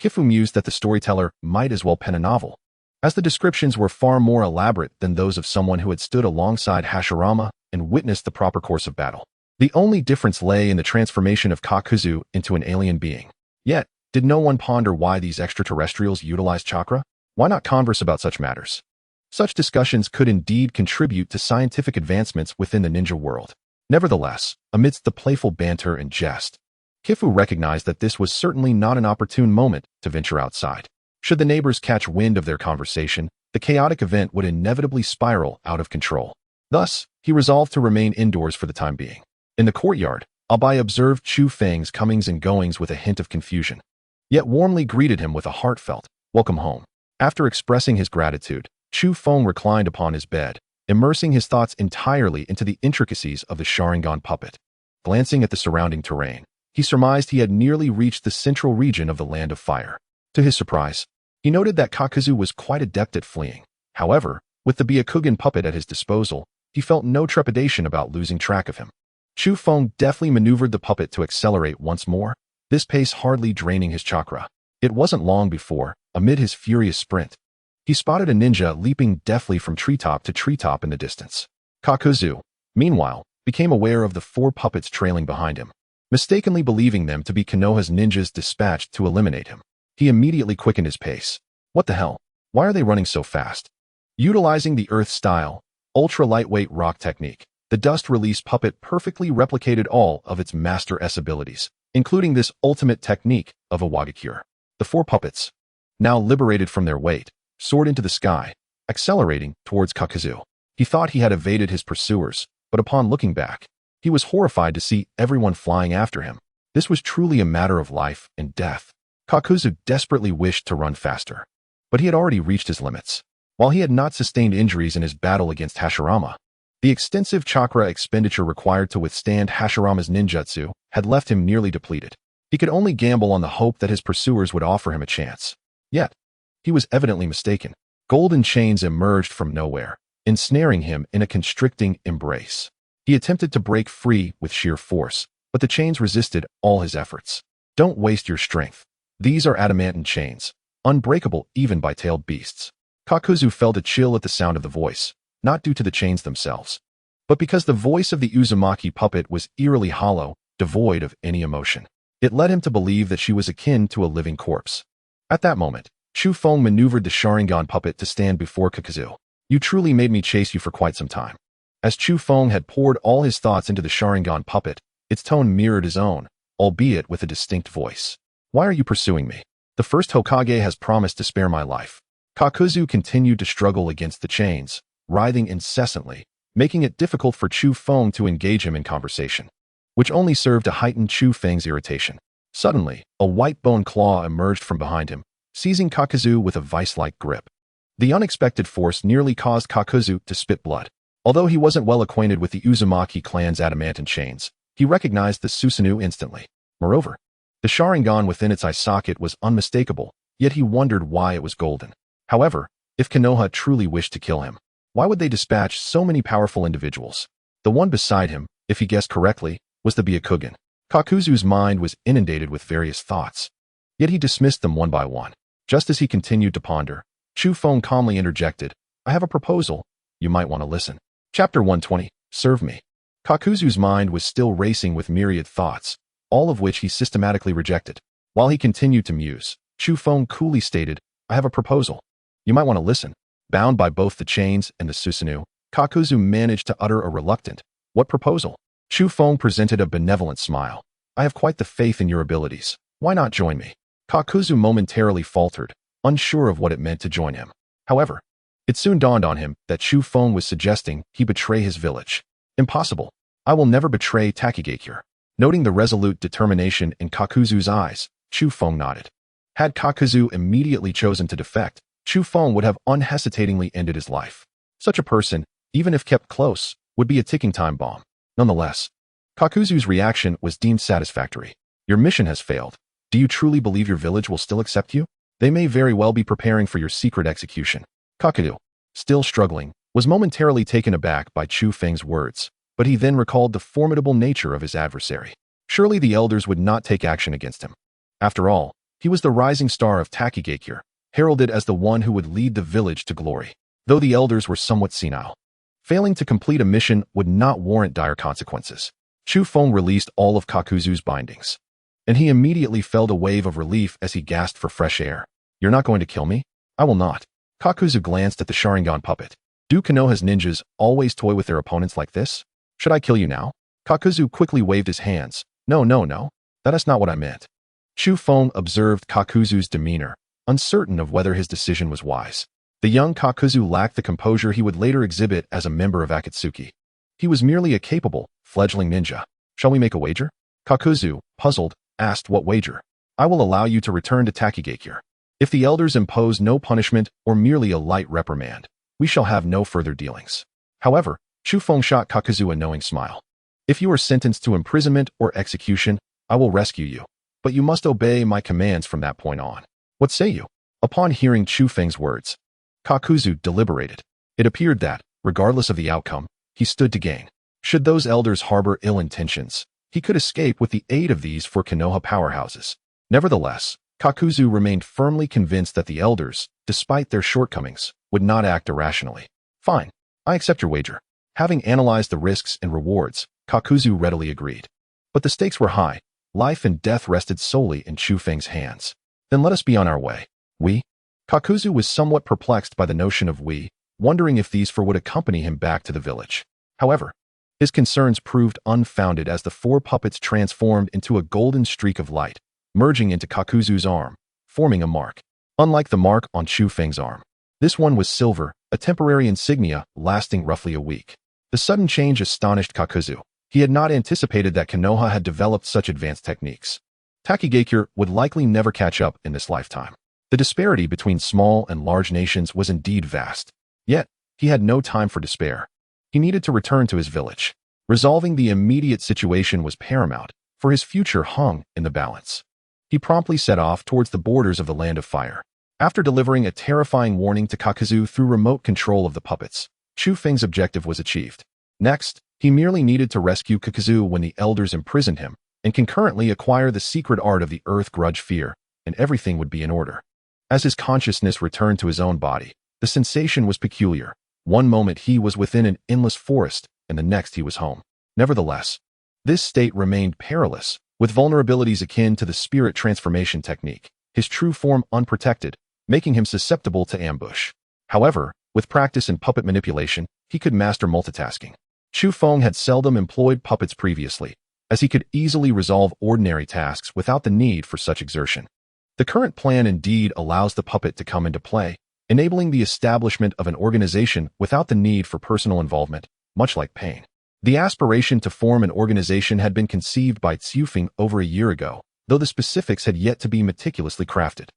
Speaker 1: Kifu mused that the storyteller might as well pen a novel, as the descriptions were far more elaborate than those of someone who had stood alongside Hashirama and witnessed the proper course of battle. The only difference lay in the transformation of Kakuzu into an alien being. Yet, did no one ponder why these extraterrestrials utilized chakra? Why not converse about such matters? Such discussions could indeed contribute to scientific advancements within the ninja world. Nevertheless, amidst the playful banter and jest, Kifu recognized that this was certainly not an opportune moment to venture outside. Should the neighbors catch wind of their conversation, the chaotic event would inevitably spiral out of control. Thus, he resolved to remain indoors for the time being. In the courtyard, Abai observed Chu Feng's comings and goings with a hint of confusion, yet warmly greeted him with a heartfelt, "Welcome home." After expressing his gratitude, Chu Feng reclined upon his bed, immersing his thoughts entirely into the intricacies of the Sharingan puppet. Glancing at the surrounding terrain, he surmised he had nearly reached the central region of the Land of Fire. To his surprise, he noted that Kakuzu was quite adept at fleeing. However, with the Byakugan puppet at his disposal, he felt no trepidation about losing track of him. Chu Feng deftly maneuvered the puppet to accelerate once more, this pace hardly draining his chakra. It wasn't long before, amid his furious sprint, he spotted a ninja leaping deftly from treetop to treetop in the distance. Kakuzu, meanwhile, became aware of the 4 puppets trailing behind him. Mistakenly believing them to be Konoha's ninjas dispatched to eliminate him, he immediately quickened his pace. What the hell? Why are they running so fast? Utilizing the Earth-style, ultra-lightweight rock technique, the dust release puppet perfectly replicated all of its Master S abilities, including this ultimate technique of a Wagakure. The four puppets, now liberated from their weight, soared into the sky, accelerating towards Kakuzu. He thought he had evaded his pursuers, but upon looking back, he was horrified to see everyone flying after him. This was truly a matter of life and death. Kakuzu desperately wished to run faster, but he had already reached his limits. While he had not sustained injuries in his battle against Hashirama, the extensive chakra expenditure required to withstand Hashirama's ninjutsu had left him nearly depleted. He could only gamble on the hope that his pursuers would offer him a chance. Yet, he was evidently mistaken. Golden chains emerged from nowhere, ensnaring him in a constricting embrace. He attempted to break free with sheer force, but the chains resisted all his efforts. Don't waste your strength. These are adamantine chains, unbreakable even by tailed beasts. Kakuzu felt a chill at the sound of the voice, not due to the chains themselves, but because the voice of the Uzumaki puppet was eerily hollow, devoid of any emotion. It led him to believe that she was akin to a living corpse. At that moment, Chu Feng maneuvered the Sharingan puppet to stand before Kakuzu. You truly made me chase you for quite some time. As Chu Feng had poured all his thoughts into the Sharingan puppet, its tone mirrored his own, albeit with a distinct voice. Why are you pursuing me? The first Hokage has promised to spare my life. Kakuzu continued to struggle against the chains, writhing incessantly, making it difficult for Chu Feng to engage him in conversation, which only served to heighten Chu Feng's irritation. Suddenly, a white bone claw emerged from behind him, seizing Kakuzu with a vice-like grip. The unexpected force nearly caused Kakuzu to spit blood. Although he wasn't well acquainted with the Uzumaki clan's adamantine chains, he recognized the Susanoo instantly. Moreover, the Sharingan within its eye socket was unmistakable, yet he wondered why it was golden. However, if Konoha truly wished to kill him, why would they dispatch so many powerful individuals? The one beside him, if he guessed correctly, was the Byakugan. Kakuzu's mind was inundated with various thoughts, yet he dismissed them one by one. Just as he continued to ponder, Chu Feng calmly interjected, I have a proposal. You might want to listen. Chapter 120, Serve Me. Kakuzu's mind was still racing with myriad thoughts, all of which he systematically rejected. While he continued to muse, Chu Feng coolly stated, I have a proposal. You might want to listen. Bound by both the chains and the Susanoo, Kakuzu managed to utter a reluctant, What proposal? Chu Feng presented a benevolent smile. I have quite the faith in your abilities. Why not join me? Kakuzu momentarily faltered, unsure of what it meant to join him. However, it soon dawned on him that Chu Feng was suggesting he betray his village. Impossible. I will never betray Takigakure. Noting the resolute determination in Kakuzu's eyes, Chu Feng nodded. Had Kakuzu immediately chosen to defect, Chu Feng would have unhesitatingly ended his life. Such a person, even if kept close, would be a ticking time bomb. Nonetheless, Kakuzu's reaction was deemed satisfactory. Your mission has failed. Do you truly believe your village will still accept you? They may very well be preparing for your secret execution. Kakuzu, still struggling, was momentarily taken aback by Chu Feng's words, but he then recalled the formidable nature of his adversary. Surely the elders would not take action against him. After all, he was the rising star of Takigakure, heralded as the one who would lead the village to glory. Though the elders were somewhat senile, failing to complete a mission would not warrant dire consequences. Chu Feng released all of Kakuzu's bindings, and he immediately felt a wave of relief as he gasped for fresh air. You're not going to kill me? I will not. Kakuzu glanced at the Sharingan puppet. Do Konoha's ninjas always toy with their opponents like this? Should I kill you now? Kakuzu quickly waved his hands. No. That is not what I meant. Chu Feng observed Kakuzu's demeanor, uncertain of whether his decision was wise. The young Kakuzu lacked the composure he would later exhibit as a member of Akatsuki. He was merely a capable, fledgling ninja. Shall we make a wager? Kakuzu, puzzled, asked what wager. I will allow you to return to Takigakure. If the elders impose no punishment or merely a light reprimand, we shall have no further dealings. However, Chu Feng shot Kakuzu a knowing smile. If you are sentenced to imprisonment or execution, I will rescue you, but you must obey my commands from that point on. What say you? Upon hearing Chu Feng's words, Kakuzu deliberated. It appeared that, regardless of the outcome, he stood to gain. Should those elders harbor ill intentions, he could escape with the aid of these four Konoha powerhouses. Nevertheless, Kakuzu remained firmly convinced that the elders, despite their shortcomings, would not act irrationally. Fine, I accept your wager. Having analyzed the risks and rewards, Kakuzu readily agreed. But the stakes were high. Life and death rested solely in Chu Feng's hands. Then let us be on our way. We? Kakuzu was somewhat perplexed by the notion of we, wondering if these four would accompany him back to the village. However, his concerns proved unfounded as the four puppets transformed into a golden streak of light, merging into Kakuzu's arm, forming a mark. Unlike the mark on Chu Feng's arm, this one was silver, a temporary insignia lasting roughly a week. The sudden change astonished Kakuzu. He had not anticipated that Konoha had developed such advanced techniques. Takigakure would likely never catch up in this lifetime. The disparity between small and large nations was indeed vast. Yet, he had no time for despair. He needed to return to his village. Resolving the immediate situation was paramount, for his future hung in the balance. He promptly set off towards the borders of the Land of Fire. After delivering a terrifying warning to Kakuzu through remote control of the puppets, Chu Feng's objective was achieved. Next, he merely needed to rescue Kakuzu when the elders imprisoned him, and concurrently acquire the secret art of the Earth Grudge Fear, and everything would be in order. As his consciousness returned to his own body, the sensation was peculiar. One moment he was within an endless forest, and the next he was home. Nevertheless, this state remained perilous, with vulnerabilities akin to the spirit transformation technique, his true form unprotected, making him susceptible to ambush. However, with practice in puppet manipulation, he could master multitasking. Chu Feng had seldom employed puppets previously, as he could easily resolve ordinary tasks without the need for such exertion. The current plan indeed allows the puppet to come into play, enabling the establishment of an organization without the need for personal involvement, much like pain. The aspiration to form an organization had been conceived by Tsufeng over a year ago, though the specifics had yet to be meticulously crafted.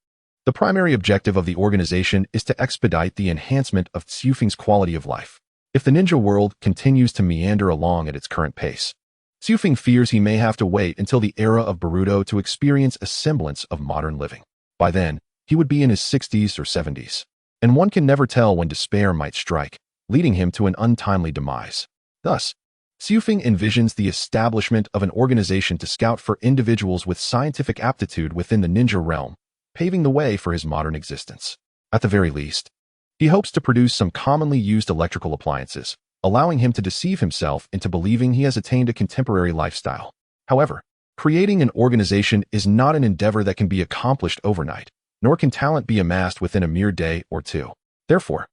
Speaker 1: The primary objective of the organization is to expedite the enhancement of Tsufeng's quality of life. If the ninja world continues to meander along at its current pace, Tsufeng fears he may have to wait until the era of Boruto to experience a semblance of modern living. By then, he would be in his 60s or 70s, and one can never tell when despair might strike, leading him to an untimely demise. Thus, Tsufeng envisions the establishment of an organization to scout for individuals with scientific aptitude within the ninja realm, paving the way for his modern existence. At the very least, he hopes to produce some commonly used electrical appliances, allowing him to deceive himself into believing he has attained a contemporary lifestyle. However, creating an organization is not an endeavor that can be accomplished overnight, nor can talent be amassed within a mere day or two. Therefore,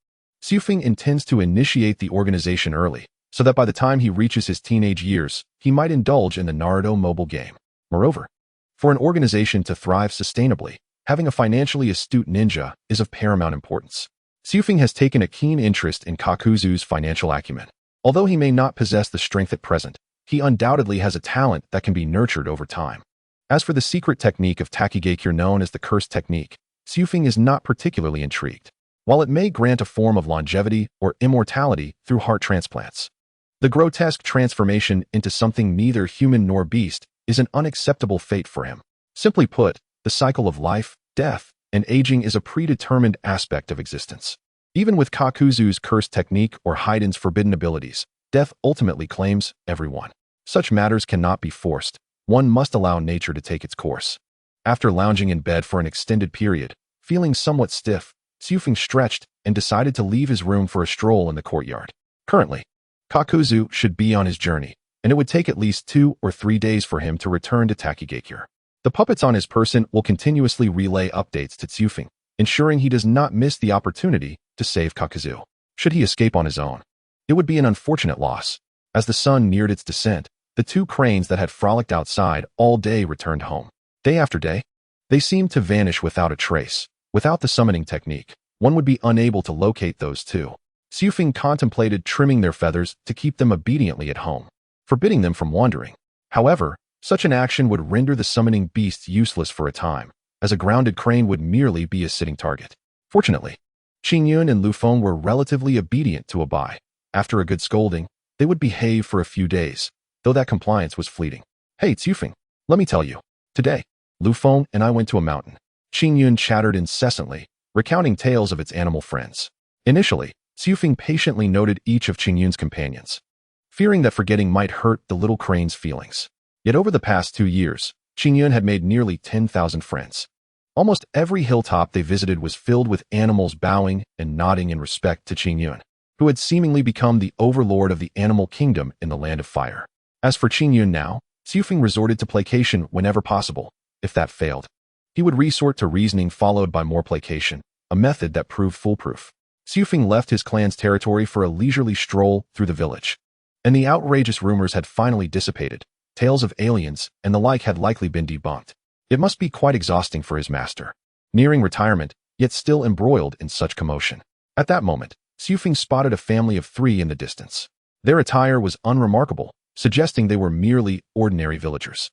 Speaker 1: Tsufeng intends to initiate the organization early, so that by the time he reaches his teenage years, he might indulge in the Naruto mobile game. Moreover, for an organization to thrive sustainably, having a financially astute ninja is of paramount importance. Tsufeng has taken a keen interest in Kakuzu's financial acumen. Although he may not possess the strength at present, he undoubtedly has a talent that can be nurtured over time. As for the secret technique of Takigakure known as the curse technique, Tsufeng is not particularly intrigued. While it may grant a form of longevity or immortality through heart transplants, the grotesque transformation into something neither human nor beast is an unacceptable fate for him. Simply put, the cycle of life, death, and aging is a predetermined aspect of existence. Even with Kakuzu's curse technique or Haiden's forbidden abilities, death ultimately claims everyone. Such matters cannot be forced. One must allow nature to take its course. After lounging in bed for an extended period, feeling somewhat stiff, Tsufeng stretched and decided to leave his room for a stroll in the courtyard. Currently, Kakuzu should be on his journey, and it would take at least 2 or 3 days for him to return to Takigakure. The puppets on his person will continuously relay updates to Tsufeng, ensuring he does not miss the opportunity to save Kakuzu. Should he escape on his own, it would be an unfortunate loss. As the sun neared its descent, the 2 cranes that had frolicked outside all day returned home. Day after day, they seemed to vanish without a trace. Without the summoning technique, one would be unable to locate those 2. Tsufeng contemplated trimming their feathers to keep them obediently at home, forbidding them from wandering. However, such an action would render the summoning beasts useless for a time, as a grounded crane would merely be a sitting target. Fortunately, Qingyun and Lu Feng were relatively obedient to Abai. After a good scolding, they would behave for a few days, though that compliance was fleeting. Hey Tsufeng, let me tell you, today, Lu Feng and I went to a mountain. Qingyun chattered incessantly, recounting tales of its animal friends. Initially, Tsufeng patiently noted each of Qingyun's companions, fearing that forgetting might hurt the little crane's feelings. Yet over the past 2 years, Qingyun had made nearly 10,000 friends. Almost every hilltop they visited was filled with animals bowing and nodding in respect to Qingyun, who had seemingly become the overlord of the animal kingdom in the Land of Fire. As for Qingyun now, Tsufeng resorted to placation whenever possible. If that failed, he would resort to reasoning followed by more placation, a method that proved foolproof. Xufeng left his clan's territory for a leisurely stroll through the village. And the outrageous rumors had finally dissipated. Tales of aliens and the like had likely been debunked. It must be quite exhausting for his master. Nearing retirement, yet still embroiled in such commotion. At that moment, Xufeng spotted a family of 3 in the distance. Their attire was unremarkable, suggesting they were merely ordinary villagers.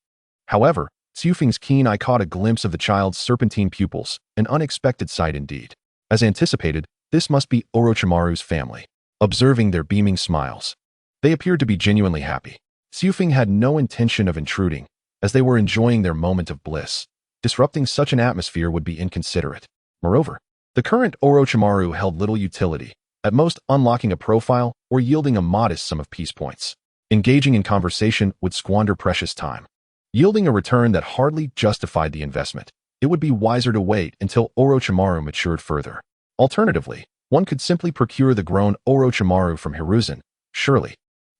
Speaker 1: However, Xufeng's keen eye caught a glimpse of the child's serpentine pupils, an unexpected sight indeed. As anticipated, this must be Orochimaru's family. Observing their beaming smiles, they appeared to be genuinely happy. Xufeng had no intention of intruding, as they were enjoying their moment of bliss. Disrupting such an atmosphere would be inconsiderate. Moreover, the current Orochimaru held little utility, at most unlocking a profile or yielding a modest sum of peace points. Engaging in conversation would squander precious time, yielding a return that hardly justified the investment. It would be wiser to wait until Orochimaru matured further. Alternatively, one could simply procure the grown Orochimaru from Hiruzen. Surely,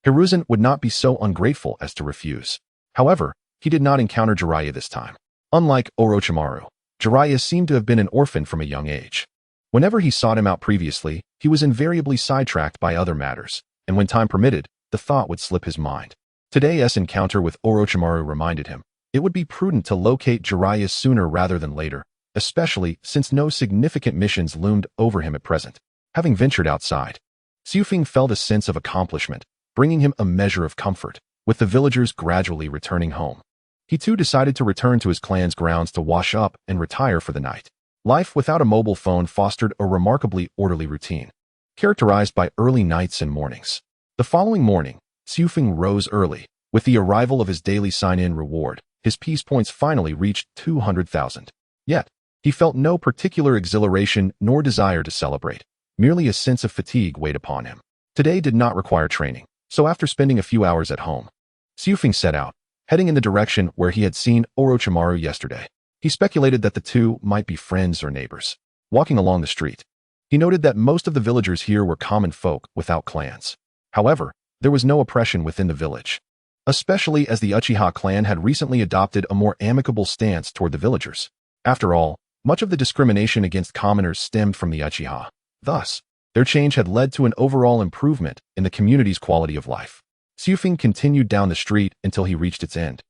Speaker 1: Hiruzen would not be so ungrateful as to refuse. However, he did not encounter Jiraiya this time. Unlike Orochimaru, Jiraiya seemed to have been an orphan from a young age. Whenever he sought him out previously, he was invariably sidetracked by other matters, and when time permitted, the thought would slip his mind. Today's encounter with Orochimaru reminded him it would be prudent to locate Jiraiya sooner rather than later, especially since no significant missions loomed over him at present. Having ventured outside, Xufeng felt a sense of accomplishment, bringing him a measure of comfort, with the villagers gradually returning home. He too decided to return to his clan's grounds to wash up and retire for the night. Life without a mobile phone fostered a remarkably orderly routine, characterized by early nights and mornings. The following morning, Xufeng rose early. With the arrival of his daily sign-in reward, his peace points finally reached 200,000. Yet, he felt no particular exhilaration nor desire to celebrate. Merely a sense of fatigue weighed upon him. Today did not require training, so after spending a few hours at home, Xufeng set out, heading in the direction where he had seen Orochimaru yesterday. He speculated that the two might be friends or neighbors. Walking along the street, he noted that most of the villagers here were common folk without clans. However, there was no oppression within the village, especially as the Uchiha clan had recently adopted a more amicable stance toward the villagers. After all, much of the discrimination against commoners stemmed from the Uchiha. Thus, their change had led to an overall improvement in the community's quality of life. Xufeng continued down the street until he reached its end.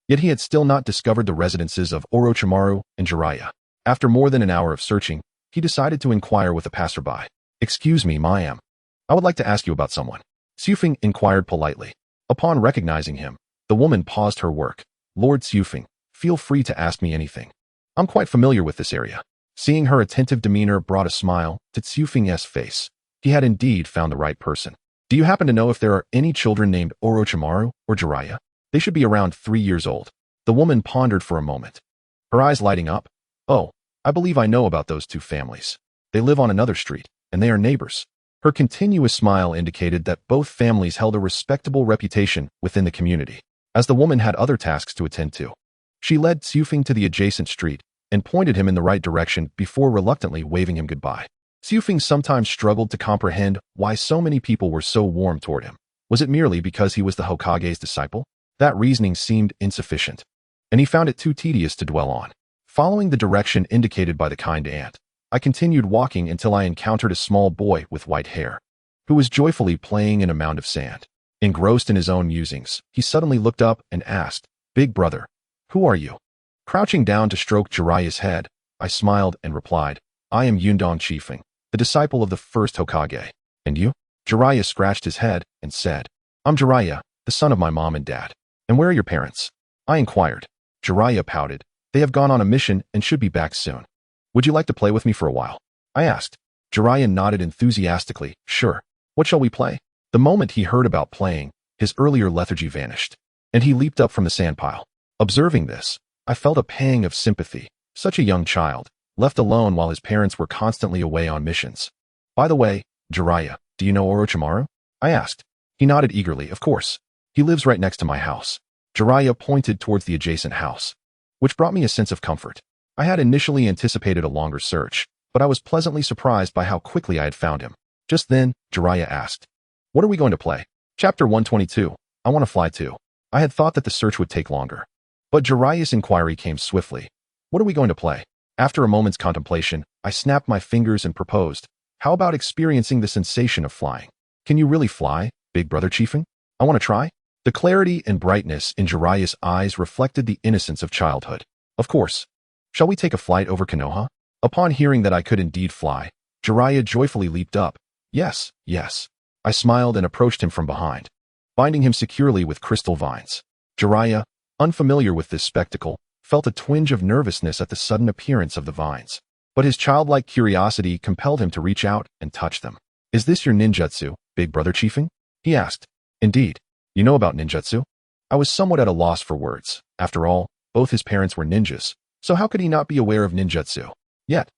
Speaker 1: Yet he had still not discovered the residences of Orochimaru and Jiraiya. After more than an hour of searching, he decided to inquire with a passerby. "Excuse me, ma'am. I would like to ask you about someone." Xufeng inquired politely. Upon recognizing him, the woman paused her work. "Lord Xufeng, feel free to ask me anything. I'm quite familiar with this area." Seeing her attentive demeanor brought a smile to Xufeng's face. He had indeed found the right person. "Do you happen to know if there are any children named Orochimaru or Jiraiya? They should be around 3 years old." The woman pondered for a moment, her eyes lighting up. "Oh, I believe I know about those 2 families. They live on another street, and they are neighbors." Her continuous smile indicated that both families held a respectable reputation within the community. As the woman had other tasks to attend to, she led Xufeng to the adjacent street and pointed him in the right direction before reluctantly waving him goodbye. Xufeng sometimes struggled to comprehend why so many people were so warm toward him. Was it merely because he was the Hokage's disciple? That reasoning seemed insufficient, and he found it too tedious to dwell on. Following the direction indicated by the kind aunt, I continued walking until I encountered a small boy with white hair, who was joyfully playing in a mound of sand. Engrossed in his own musings, he suddenly looked up and asked, "Big brother, who are you?" Crouching down to stroke Jiraiya's head, I smiled and replied, "I am Yundong Xufeng, the disciple of the first Hokage. And you?" Jiraiya scratched his head and said, "I'm Jiraiya, the son of my mom and dad." "And where are your parents?" I inquired. Jiraiya pouted. "They have gone on a mission and should be back soon. Would you like to play with me for a while?" I asked. Jiraiya nodded enthusiastically. "Sure. What shall we play?" The moment he heard about playing, his earlier lethargy vanished, and he leaped up from the sandpile. Observing this, I felt a pang of sympathy. Such a young child, left alone while his parents were constantly away on missions. "By the way, Jiraiya, do you know Orochimaru?" I asked. He nodded eagerly. "Of course. He lives right next to my house." Jiraiya pointed towards the adjacent house, which brought me a sense of comfort. I had initially anticipated a longer search, but I was pleasantly surprised by how quickly I had found him. Just then, Jiraiya asked, "What are we going to play?" Chapter 122. I want to fly too. I had thought that the search would take longer, but Jiraiya's inquiry came swiftly. "What are we going to play?" After a moment's contemplation, I snapped my fingers and proposed, how about experiencing the sensation of flying? Can you really fly, big brother chiefing? I want to try. The clarity and brightness in Jiraiya's eyes reflected the innocence of childhood. Of course. Shall we take a flight over Konoha? Upon hearing that I could indeed fly, Jiraiya joyfully leaped up. Yes, yes. I smiled and approached him from behind, binding him securely with crystal vines. Jiraiya, unfamiliar with this spectacle, felt a twinge of nervousness at the sudden appearance of the vines. But his childlike curiosity compelled him to reach out and touch them. Is this your ninjutsu, big brother chiefing? He asked. Indeed. You know about ninjutsu? I was somewhat at a loss for words. After all, both his parents were ninjas, so how could he not be aware of ninjutsu? Yet,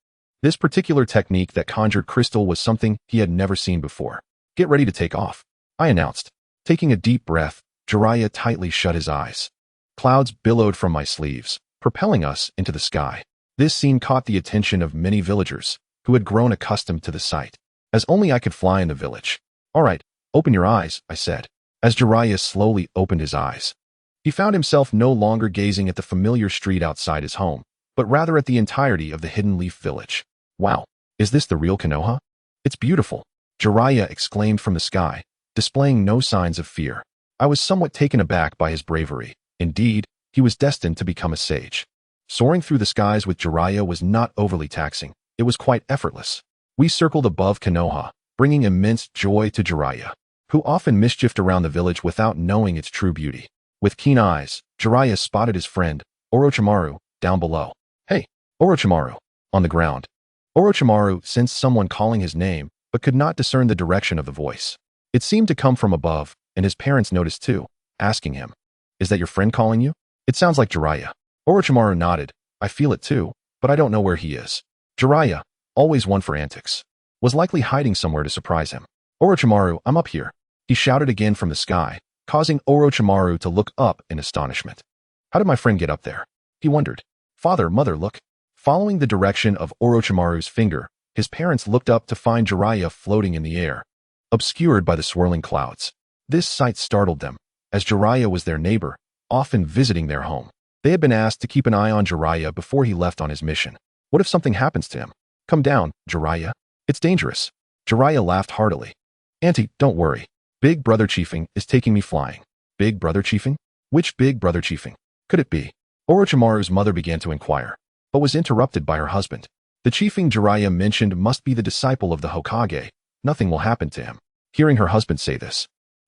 Speaker 1: this particular technique that conjured crystal was something he had never seen before. Get ready to take off, I announced. Taking a deep breath, Jiraiya tightly shut his eyes. Clouds billowed from my sleeves, propelling us into the sky. This scene caught the attention of many villagers, who had grown accustomed to the sight, as only I could fly in the village. All right, open your eyes, I said, as Jiraiya slowly opened his eyes. He found himself no longer gazing at the familiar street outside his home, but rather at the entirety of the Hidden Leaf village. Wow, is this the real Konoha? It's beautiful, Jiraiya exclaimed from the sky, displaying no signs of fear. I was somewhat taken aback by his bravery. Indeed, he was destined to become a sage. Soaring through the skies with Jiraiya was not overly taxing. It was quite effortless. We circled above Konoha, bringing immense joy to Jiraiya, who often mischieved around the village without knowing its true beauty. With keen eyes, Jiraiya spotted his friend, Orochimaru, down below. Hey, Orochimaru, on the ground. Orochimaru sensed someone calling his name, but could not discern the direction of the voice. It seemed to come from above, and his parents noticed too, asking him, is that your friend calling you? It sounds like Jiraiya. Orochimaru nodded. I feel it too, but I don't know where he is. Jiraiya, always one for antics, was likely hiding somewhere to surprise him. Orochimaru, I'm up here, he shouted again from the sky, causing Orochimaru to look up in astonishment. How did my friend get up there? He wondered. Father, mother, look. Following the direction of Orochimaru's finger, his parents looked up to find Jiraiya floating in the air, obscured by the swirling clouds. This sight startled them, as Jiraiya was their neighbor, often visiting their home. They had been asked to keep an eye on Jiraiya before he left on his mission. What if something happens to him? Come down, Jiraiya. It's dangerous. Jiraiya laughed heartily. Auntie, don't worry. Big brother chiefing is taking me flying. Big brother chiefing? Which big brother chiefing could it be? Orochimaru's mother began to inquire, but was interrupted by her husband. The chiefing Jiraiya mentioned must be the disciple of the Hokage. Nothing will happen to him. Hearing her husband say this,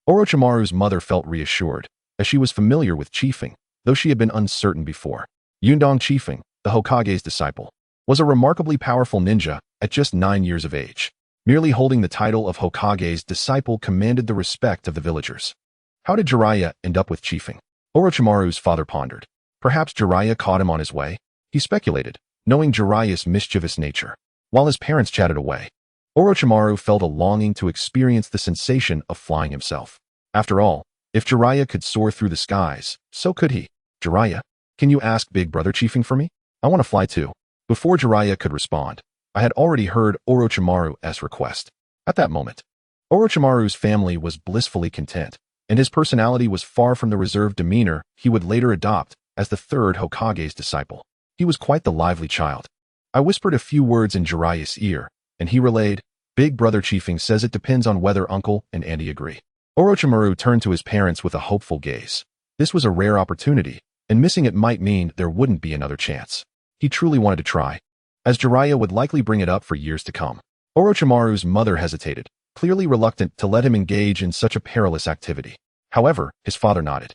Speaker 1: Orochimaru's mother felt reassured, as she was familiar with chiefing, though she had been uncertain before. Yundong Chiefing, the Hokage's disciple, was a remarkably powerful ninja at just 9 years of age. Merely holding the title of Hokage's disciple commanded the respect of the villagers. How did Jiraiya end up with chiefing? Orochimaru's father pondered. Perhaps Jiraiya caught him on his way, he speculated, knowing Jiraiya's mischievous nature. While his parents chatted away, Orochimaru felt a longing to experience the sensation of flying himself. After all, if Jiraiya could soar through the skies, so could he. Jiraiya, can you ask big brother chiefing for me? I want to fly too. Before Jiraiya could respond, I had already heard Orochimaru's request. At that moment, Orochimaru's family was blissfully content, and his personality was far from the reserved demeanor he would later adopt as the third Hokage's disciple. He was quite the lively child. I whispered a few words in Jiraiya's ear, and he relayed, Big brother chiefing says it depends on whether uncle and auntie agree. Orochimaru turned to his parents with a hopeful gaze. This was a rare opportunity, and missing it might mean there wouldn't be another chance. He truly wanted to try, as Jiraiya would likely bring it up for years to come. Orochimaru's mother hesitated, clearly reluctant to let him engage in such a perilous activity. However, his father nodded.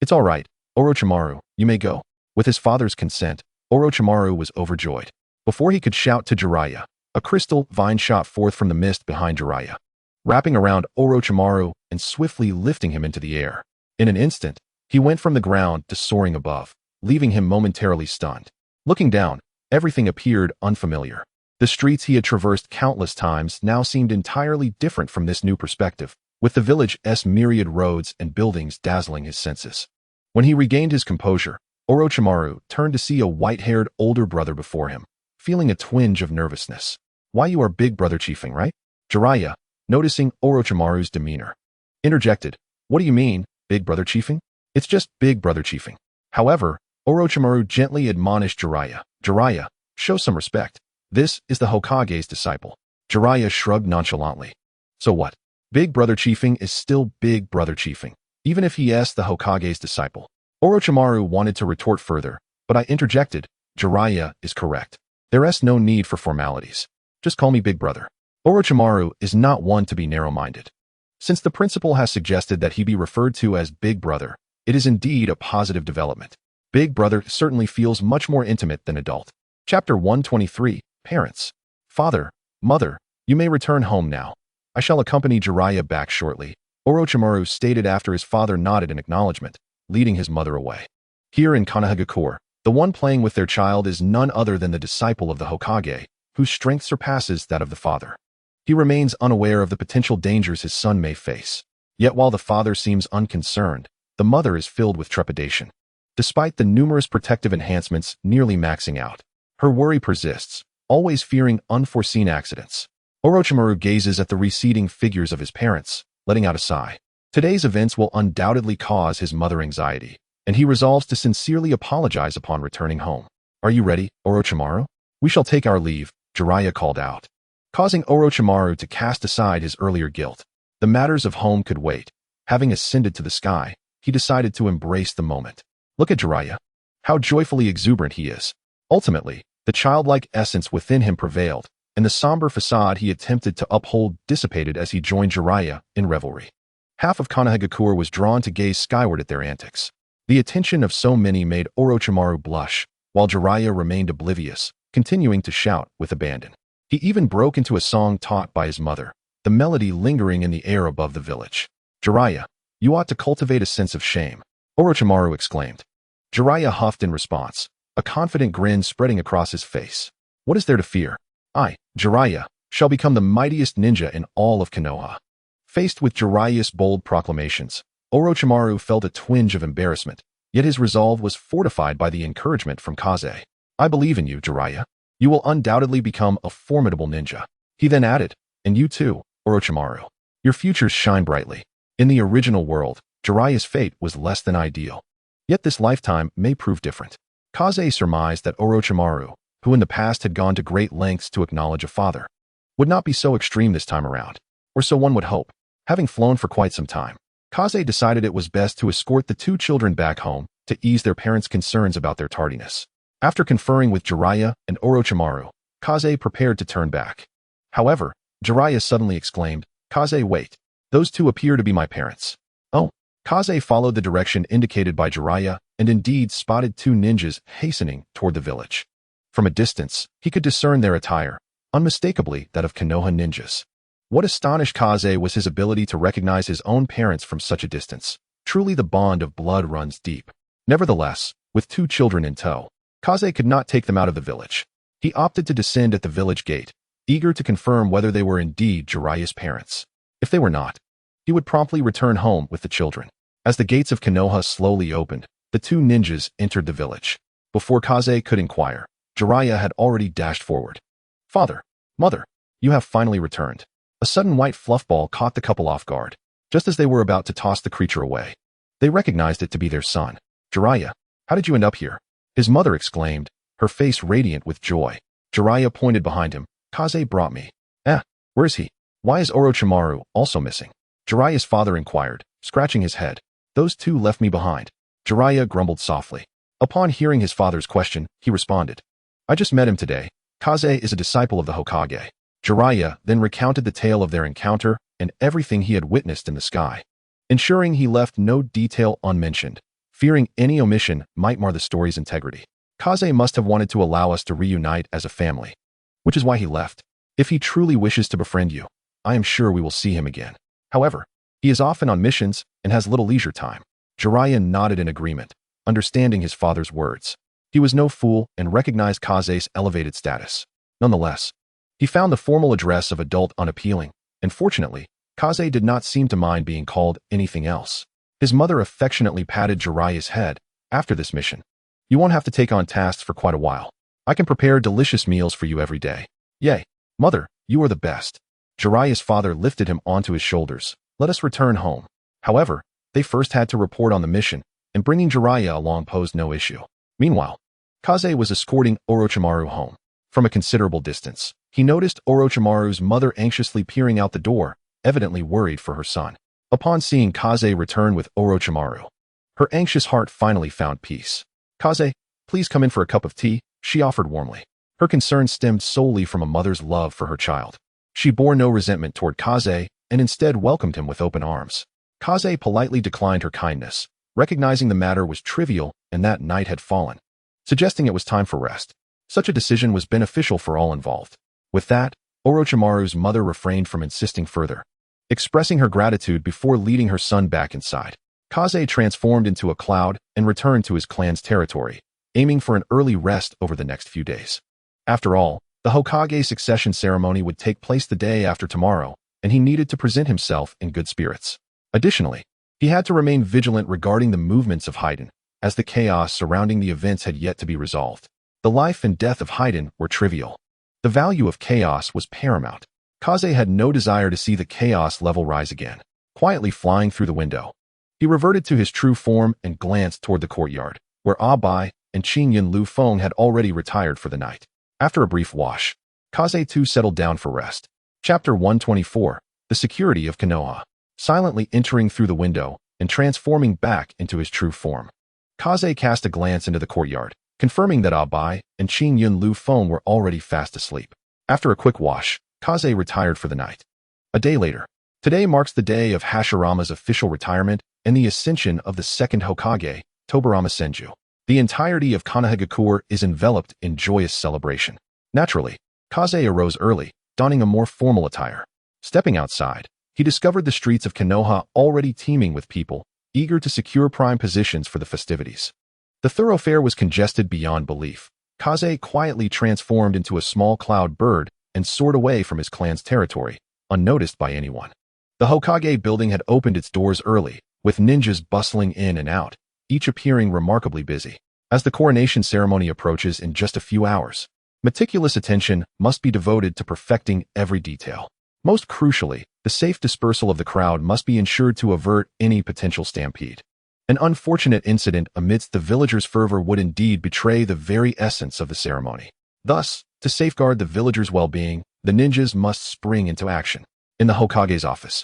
Speaker 1: It's all right, Orochimaru, you may go. With his father's consent, Orochimaru was overjoyed. Before he could shout to Jiraiya, a crystal vine shot forth from the mist behind Jiraiya, wrapping around Orochimaru and swiftly lifting him into the air. In an instant, he went from the ground to soaring above, leaving him momentarily stunned. Looking down, everything appeared unfamiliar. The streets he had traversed countless times now seemed entirely different from this new perspective, with the village's myriad roads and buildings dazzling his senses. When he regained his composure, Orochimaru turned to see a white-haired older brother before him, feeling a twinge of nervousness. Why, you are big brother chiefing, right? Jiraiya, noticing Orochimaru's demeanor, interjected. What do you mean, big brother chiefing? It's just big brother chiefing. However, Orochimaru gently admonished Jiraiya. Jiraiya, Show some respect. This is the Hokage's disciple. Jiraiya shrugged nonchalantly. So what? Big Brother Chiefing is still Big Brother Chiefing, even if he is the Hokage's disciple. Orochimaru wanted to retort further, but I interjected. Jiraiya is correct. There is no need for formalities. Just call me Big Brother. Orochimaru is not one to be narrow-minded. Since the principal has suggested that he be referred to as Big Brother, it is indeed a positive development. Big Brother certainly feels much more intimate than adult. Chapter 123, Parents. Father, Mother, you may return home now. I shall accompany Jiraiya back shortly, Orochimaru stated after his father nodded in acknowledgement, leading his mother away. Here in Konoha, the one playing with their child is none other than the disciple of the Hokage, whose strength surpasses that of the father. He remains unaware of the potential dangers his son may face. Yet while the father seems unconcerned, the mother is filled with trepidation. Despite the numerous protective enhancements nearly maxing out, her worry persists, always fearing unforeseen accidents. Orochimaru gazes at the receding figures of his parents, letting out a sigh. Today's events will undoubtedly cause his mother anxiety, and he resolves to sincerely apologize upon returning home. Are you ready, Orochimaru? We shall take our leave, Jiraiya called out, causing Orochimaru to cast aside his earlier guilt. The matters of home could wait. Having ascended to the sky, he decided to embrace the moment. Look at Jiraiya. How joyfully exuberant he is. Ultimately, the childlike essence within him prevailed, and the somber facade he attempted to uphold dissipated as he joined Jiraiya in revelry. Half of Konoha was drawn to gaze skyward at their antics. The attention of so many made Orochimaru blush, while Jiraiya remained oblivious, continuing to shout with abandon. He even broke into a song taught by his mother, the melody lingering in the air above the village. Jiraiya, you ought to cultivate a sense of shame, Orochimaru exclaimed. Jiraiya huffed in response, a confident grin spreading across his face. What is there to fear? I, Jiraiya, shall become the mightiest ninja in all of Konoha. Faced with Jiraiya's bold proclamations, Orochimaru felt a twinge of embarrassment, yet his resolve was fortified by the encouragement from Kaze. I believe in you, Jiraiya. You will undoubtedly become a formidable ninja. He then added, and you too, Orochimaru. Your futures shine brightly. In the original world, Jiraiya's fate was less than ideal. Yet this lifetime may prove different. Kaze surmised that Orochimaru, who in the past had gone to great lengths to acknowledge a father, would not be so extreme this time around, or so one would hope. Having flown for quite some time, Kaze decided it was best to escort the two children back home to ease their parents' concerns about their tardiness. After conferring with Jiraiya and Orochimaru, Kaze prepared to turn back. However, Jiraiya suddenly exclaimed, Kaze, wait. Those two appear to be my parents. Oh. Kaze followed the direction indicated by Jiraiya and indeed spotted two ninjas hastening toward the village. From a distance, he could discern their attire, unmistakably that of Konoha ninjas. What astonished Kaze was his ability to recognize his own parents from such a distance. Truly the bond of blood runs deep. Nevertheless, with two children in tow, Kaze could not take them out of the village. He opted to descend at the village gate, eager to confirm whether they were indeed Jiraiya's parents. If they were not, he would promptly return home with the children. As the gates of Konoha slowly opened, the two ninjas entered the village. Before Kaze could inquire, Jiraiya had already dashed forward. Father, Mother, you have finally returned. A sudden white fluffball caught the couple off guard, just as they were about to toss the creature away. They recognized it to be their son. Jiraiya, how did you end up here? His mother exclaimed, her face radiant with joy. Jiraiya pointed behind him. Kaze brought me. Where is he? Why is Orochimaru also missing? Jiraiya's father inquired, scratching his head. Those two left me behind. Jiraiya grumbled softly. Upon hearing his father's question, he responded. I just met him today. Kaze is a disciple of the Hokage. Jiraiya then recounted the tale of their encounter and everything he had witnessed in the sky, ensuring he left no detail unmentioned, fearing any omission might mar the story's integrity. Kaze must have wanted to allow us to reunite as a family, which is why he left. If he truly wishes to befriend you, I am sure we will see him again. However, he is often on missions and has little leisure time. Jiraiya nodded in agreement, understanding his father's words. He was no fool and recognized Kaze's elevated status. Nonetheless, he found the formal address of adult unappealing, and fortunately, Kaze did not seem to mind being called anything else. His mother affectionately patted Jiraiya's head. After this mission, you won't have to take on tasks for quite a while. I can prepare delicious meals for you every day. Yay, Mother, you are the best. Jiraiya's father lifted him onto his shoulders. Let us return home. However, they first had to report on the mission, and bringing Jiraiya along posed no issue. Meanwhile, Kaze was escorting Orochimaru home. From a considerable distance, he noticed Orochimaru's mother anxiously peering out the door, evidently worried for her son. Upon seeing Kaze return with Orochimaru, her anxious heart finally found peace. "Kaze, please come in for a cup of tea," she offered warmly. Her concern stemmed solely from a mother's love for her child. She bore no resentment toward Kaze and instead welcomed him with open arms. Kaze politely declined her kindness, recognizing the matter was trivial and that night had fallen, suggesting it was time for rest. Such a decision was beneficial for all involved. With that, Orochimaru's mother refrained from insisting further, expressing her gratitude before leading her son back inside. Kaze transformed into a cloud and returned to his clan's territory, aiming for an early rest over the next few days. After all, the Hokage succession ceremony would take place the day after tomorrow, and he needed to present himself in good spirits. Additionally, he had to remain vigilant regarding the movements of Haiden, as the chaos surrounding the events had yet to be resolved. The life and death of Haiden were trivial. The value of chaos was paramount. Kaze had no desire to see the chaos level rise again. Quietly flying through the window, he reverted to his true form and glanced toward the courtyard, where Bai and Qingyun Lu Feng had already retired for the night. After a brief wash, Kaze too settled down for rest. Chapter 124, The Security of Konoha. Silently entering through the window and transforming back into his true form, Kaze cast a glance into the courtyard, confirming that Bai and Qingyun Lu Feng were already fast asleep. After a quick wash, Kaze retired for the night. A day later. Today marks the day of Hashirama's official retirement and the ascension of the second Hokage, Tobirama Senju. The entirety of Konohagakure is enveloped in joyous celebration. Naturally, Kaze arose early, donning a more formal attire. Stepping outside, he discovered the streets of Konoha already teeming with people, eager to secure prime positions for the festivities. The thoroughfare was congested beyond belief. Kaze quietly transformed into a small cloud bird and soared away from his clan's territory, unnoticed by anyone. The Hokage building had opened its doors early, with ninjas bustling in and out, each appearing remarkably busy. As the coronation ceremony approaches in just a few hours, meticulous attention must be devoted to perfecting every detail. Most crucially, the safe dispersal of the crowd must be ensured to avert any potential stampede. An unfortunate incident amidst the villagers' fervor would indeed betray the very essence of the ceremony. Thus, to safeguard the villagers' well-being, the ninjas must spring into action. In the Hokage's office,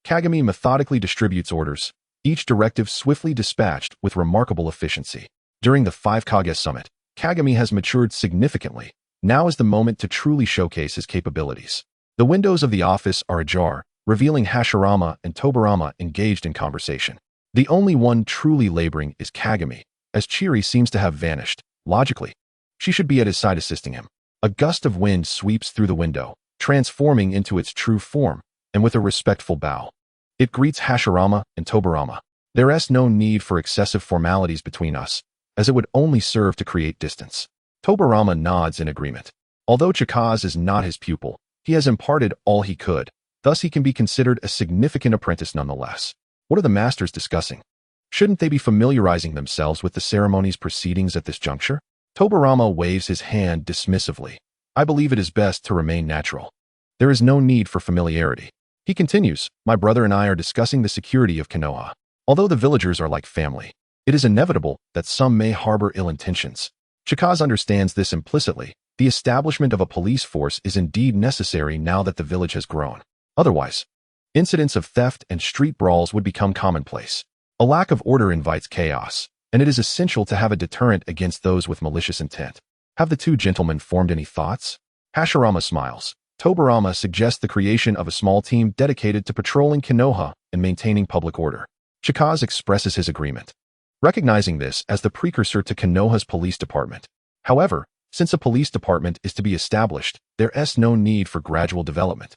Speaker 1: Kagami methodically distributes orders, each directive swiftly dispatched with remarkable efficiency. During the 5 Kage Summit, Kagami has matured significantly. Now is the moment to truly showcase his capabilities. The windows of the office are ajar, revealing Hashirama and Tobirama engaged in conversation. The only one truly laboring is Kagami, as Chiri seems to have vanished. Logically, she should be at his side assisting him. A gust of wind sweeps through the window, transforming into its true form, and with a respectful bow, it greets Hashirama and Tobirama. There is no need for excessive formalities between us, as it would only serve to create distance. Tobirama nods in agreement. Although Chikaz is not his pupil, he has imparted all he could, thus he can be considered a significant apprentice nonetheless. What are the masters discussing? Shouldn't they be familiarizing themselves with the ceremony's proceedings at this juncture? Tobirama waves his hand dismissively. I believe it is best to remain natural. There is no need for familiarity. He continues, my brother and I are discussing the security of Konoha. Although the villagers are like family, it is inevitable that some may harbor ill intentions. Chikaz understands this implicitly. The establishment of a police force is indeed necessary now that the village has grown. Otherwise, incidents of theft and street brawls would become commonplace. A lack of order invites chaos, and it is essential to have a deterrent against those with malicious intent. Have the two gentlemen formed any thoughts? Hashirama smiles. Tobirama suggests the creation of a small team dedicated to patrolling Konoha and maintaining public order. Chikaz expresses his agreement, recognizing this as the precursor to Konoha's police department. However, since a police department is to be established, there is no need for gradual development.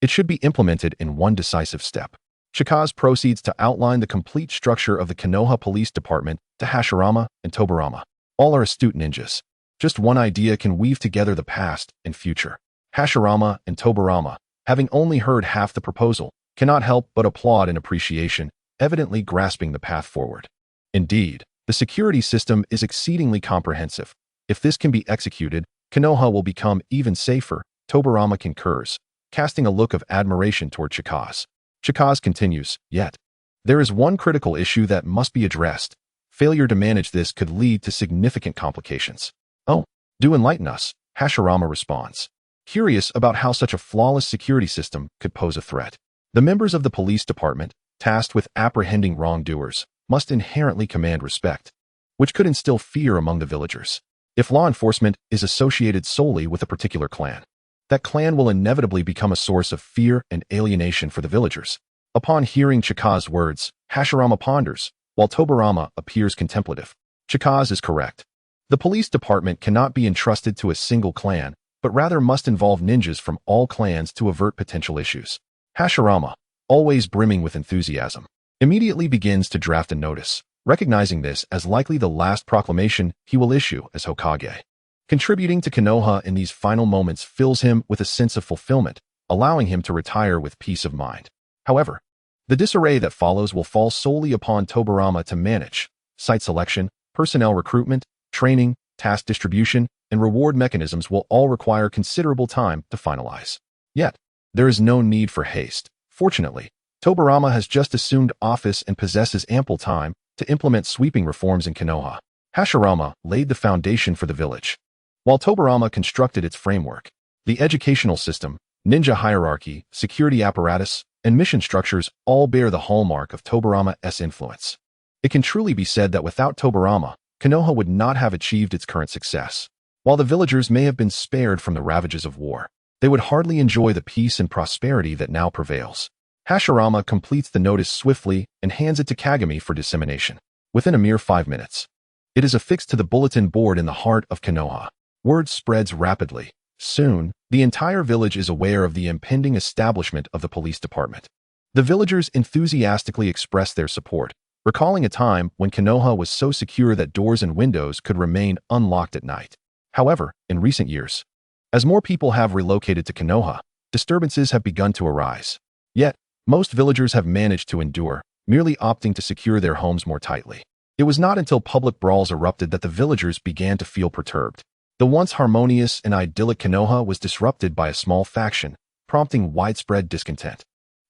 Speaker 1: It should be implemented in one decisive step. Chikaz proceeds to outline the complete structure of the Konoha Police Department to Hashirama and Tobirama. All are astute ninjas. Just one idea can weave together the past and future. Hashirama and Tobirama, having only heard half the proposal, cannot help but applaud in appreciation, evidently grasping the path forward. Indeed, the security system is exceedingly comprehensive. If this can be executed, Konoha will become even safer. Tobirama concurs, casting a look of admiration toward Chikaz. Chikaz continues, yet, there is one critical issue that must be addressed. Failure to manage this could lead to significant complications. Oh, do enlighten us. Hashirama responds, curious about how such a flawless security system could pose a threat. The members of the police department, tasked with apprehending wrongdoers, must inherently command respect, which could instill fear among the villagers. If law enforcement is associated solely with a particular clan, that clan will inevitably become a source of fear and alienation for the villagers. Upon hearing Chika's words, Hashirama ponders, while Tobirama appears contemplative. Chika's is correct. The police department cannot be entrusted to a single clan, but rather must involve ninjas from all clans to avert potential issues. Hashirama, always brimming with enthusiasm, immediately begins to draft a notice, recognizing this as likely the last proclamation he will issue as Hokage. Contributing to Konoha in these final moments fills him with a sense of fulfillment, allowing him to retire with peace of mind. However, the disarray that follows will fall solely upon Tobirama to manage. Site selection, personnel recruitment, training, task distribution, and reward mechanisms will all require considerable time to finalize. Yet, there is no need for haste. Fortunately, Tobirama has just assumed office and possesses ample time to implement sweeping reforms in Konoha. Hashirama laid the foundation for the village, while Tobirama constructed its framework. The educational system, ninja hierarchy, security apparatus, and mission structures all bear the hallmark of Tobirama's influence. It can truly be said that without Tobirama, Konoha would not have achieved its current success. While the villagers may have been spared from the ravages of war, they would hardly enjoy the peace and prosperity that now prevails. Hashirama completes the notice swiftly and hands it to Kagami for dissemination. Within a mere 5 minutes, it is affixed to the bulletin board in the heart of Konoha. Word spreads rapidly. Soon, the entire village is aware of the impending establishment of the police department. The villagers enthusiastically express their support, recalling a time when Konoha was so secure that doors and windows could remain unlocked at night. However, in recent years, as more people have relocated to Konoha, disturbances have begun to arise. Yet, most villagers have managed to endure, merely opting to secure their homes more tightly. It was not until public brawls erupted that the villagers began to feel perturbed. The once harmonious and idyllic Konoha was disrupted by a small faction, prompting widespread discontent.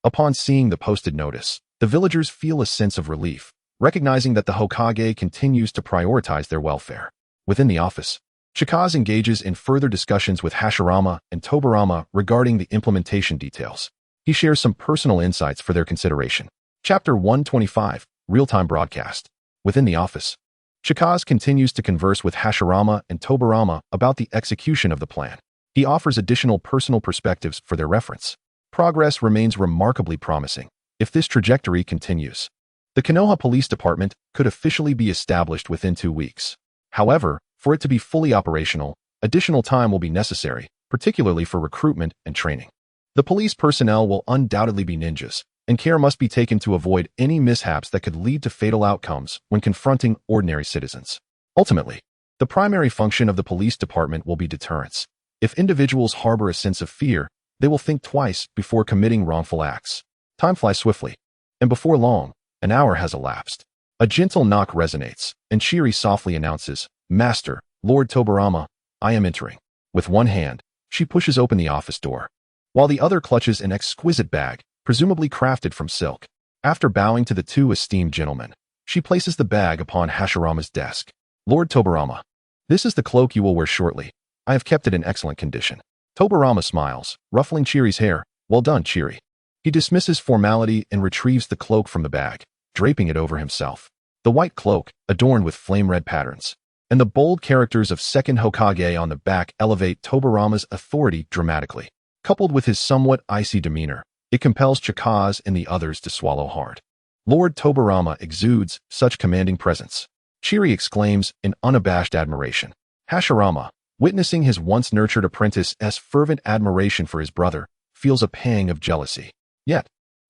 Speaker 1: Upon seeing the posted notice, the villagers feel a sense of relief, recognizing that the Hokage continues to prioritize their welfare. Within the office, Chikaze engages in further discussions with Hashirama and Tobirama regarding the implementation details. He shares some personal insights for their consideration. Chapter 125, Real-Time Broadcast. Within the office, Chikaze continues to converse with Hashirama and Tobirama about the execution of the plan. He offers additional personal perspectives for their reference. Progress remains remarkably promising. If this trajectory continues, the Konoha Police Department could officially be established within 2 weeks. However, for it to be fully operational, additional time will be necessary, particularly for recruitment and training. The police personnel will undoubtedly be ninjas, and care must be taken to avoid any mishaps that could lead to fatal outcomes when confronting ordinary citizens. Ultimately, the primary function of the police department will be deterrence. If individuals harbor a sense of fear, they will think twice before committing wrongful acts. Time flies swiftly, and before long, an hour has elapsed. A gentle knock resonates, and Shiri softly announces, "Master, Lord Tobirama, I am entering." With one hand, she pushes open the office door, while the other clutches an exquisite bag, presumably crafted from silk. After bowing to the two esteemed gentlemen, she places the bag upon Hashirama's desk. "Lord Tobirama, this is the cloak you will wear shortly. I have kept it in excellent condition." Tobirama smiles, ruffling Chiri's hair. "Well done, Chiri." He dismisses formality and retrieves the cloak from the bag, draping it over himself. The white cloak, adorned with flame-red patterns, and the bold characters of Second Hokage on the back elevate Tobirama's authority dramatically. Coupled with his somewhat icy demeanor, it compels Chikaze and the others to swallow hard. Lord Tobirama exudes such commanding presence. Chiri exclaims in unabashed admiration. Hashirama, witnessing his once-nurtured apprentice's fervent admiration for his brother, feels a pang of jealousy. Yet,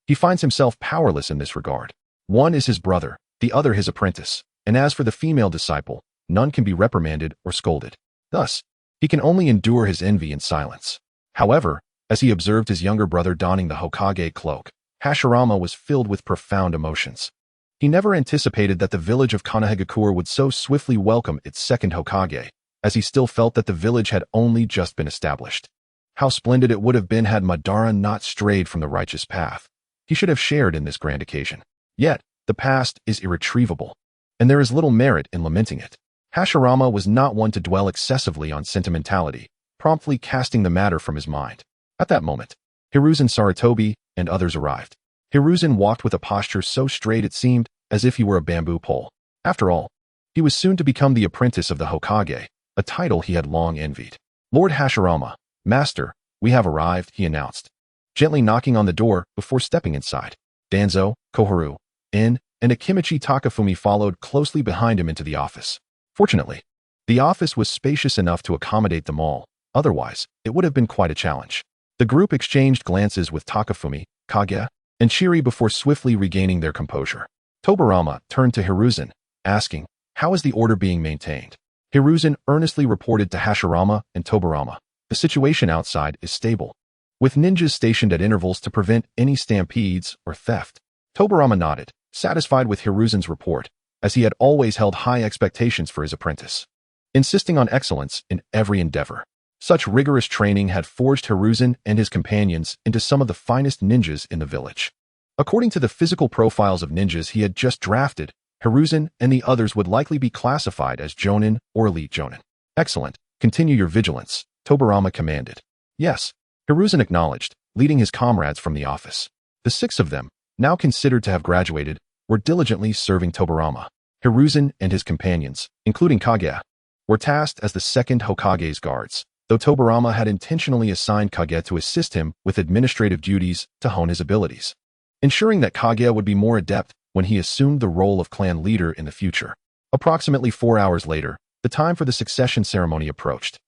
Speaker 1: he finds himself powerless in this regard. One is his brother, the other his apprentice, and as for the female disciple, none can be reprimanded or scolded. Thus, he can only endure his envy in silence. However, as he observed his younger brother donning the Hokage cloak, Hashirama was filled with profound emotions. He never anticipated that the village of Konohagakure would so swiftly welcome its second Hokage, as he still felt that the village had only just been established. How splendid it would have been had Madara not strayed from the righteous path. He should have shared in this grand occasion. Yet, the past is irretrievable, and there is little merit in lamenting it. Hashirama was not one to dwell excessively on sentimentality, promptly casting the matter from his mind. At that moment, Hiruzen Sarutobi and others arrived. Hiruzen walked with a posture so straight it seemed as if he were a bamboo pole. After all, he was soon to become the apprentice of the Hokage, a title he had long envied. Lord Hashirama, Master, we have arrived, he announced, gently knocking on the door before stepping inside. Danzo, Koharu, In, and Akimichi Takafumi followed closely behind him into the office. Fortunately, the office was spacious enough to accommodate them all. Otherwise, it would have been quite a challenge. The group exchanged glances with Takafumi, Kage, and Shiri before swiftly regaining their composure. Tobirama turned to Hiruzen, asking, "How is the order being maintained?" Hiruzen earnestly reported to Hashirama and Tobirama, "The situation outside is stable, with ninjas stationed at intervals to prevent any stampedes or theft." Tobirama nodded, satisfied with Hiruzen's report, as he had always held high expectations for his apprentice, insisting on excellence in every endeavor. Such rigorous training had forged Hiruzen and his companions into some of the finest ninjas in the village. According to the physical profiles of ninjas he had just drafted, Hiruzen and the others would likely be classified as Jonin or Elite Jonin. "Excellent. Continue your vigilance," Tobirama commanded. "Yes," Hiruzen acknowledged, leading his comrades from the office. The 6 of them, now considered to have graduated, were diligently serving Tobirama. Hiruzen and his companions, including Kage, were tasked as the second Hokage's guards, though Tobirama had intentionally assigned Kage to assist him with administrative duties to hone his abilities, ensuring that Kage would be more adept when he assumed the role of clan leader in the future. Approximately 4 hours later, the time for the succession ceremony approached.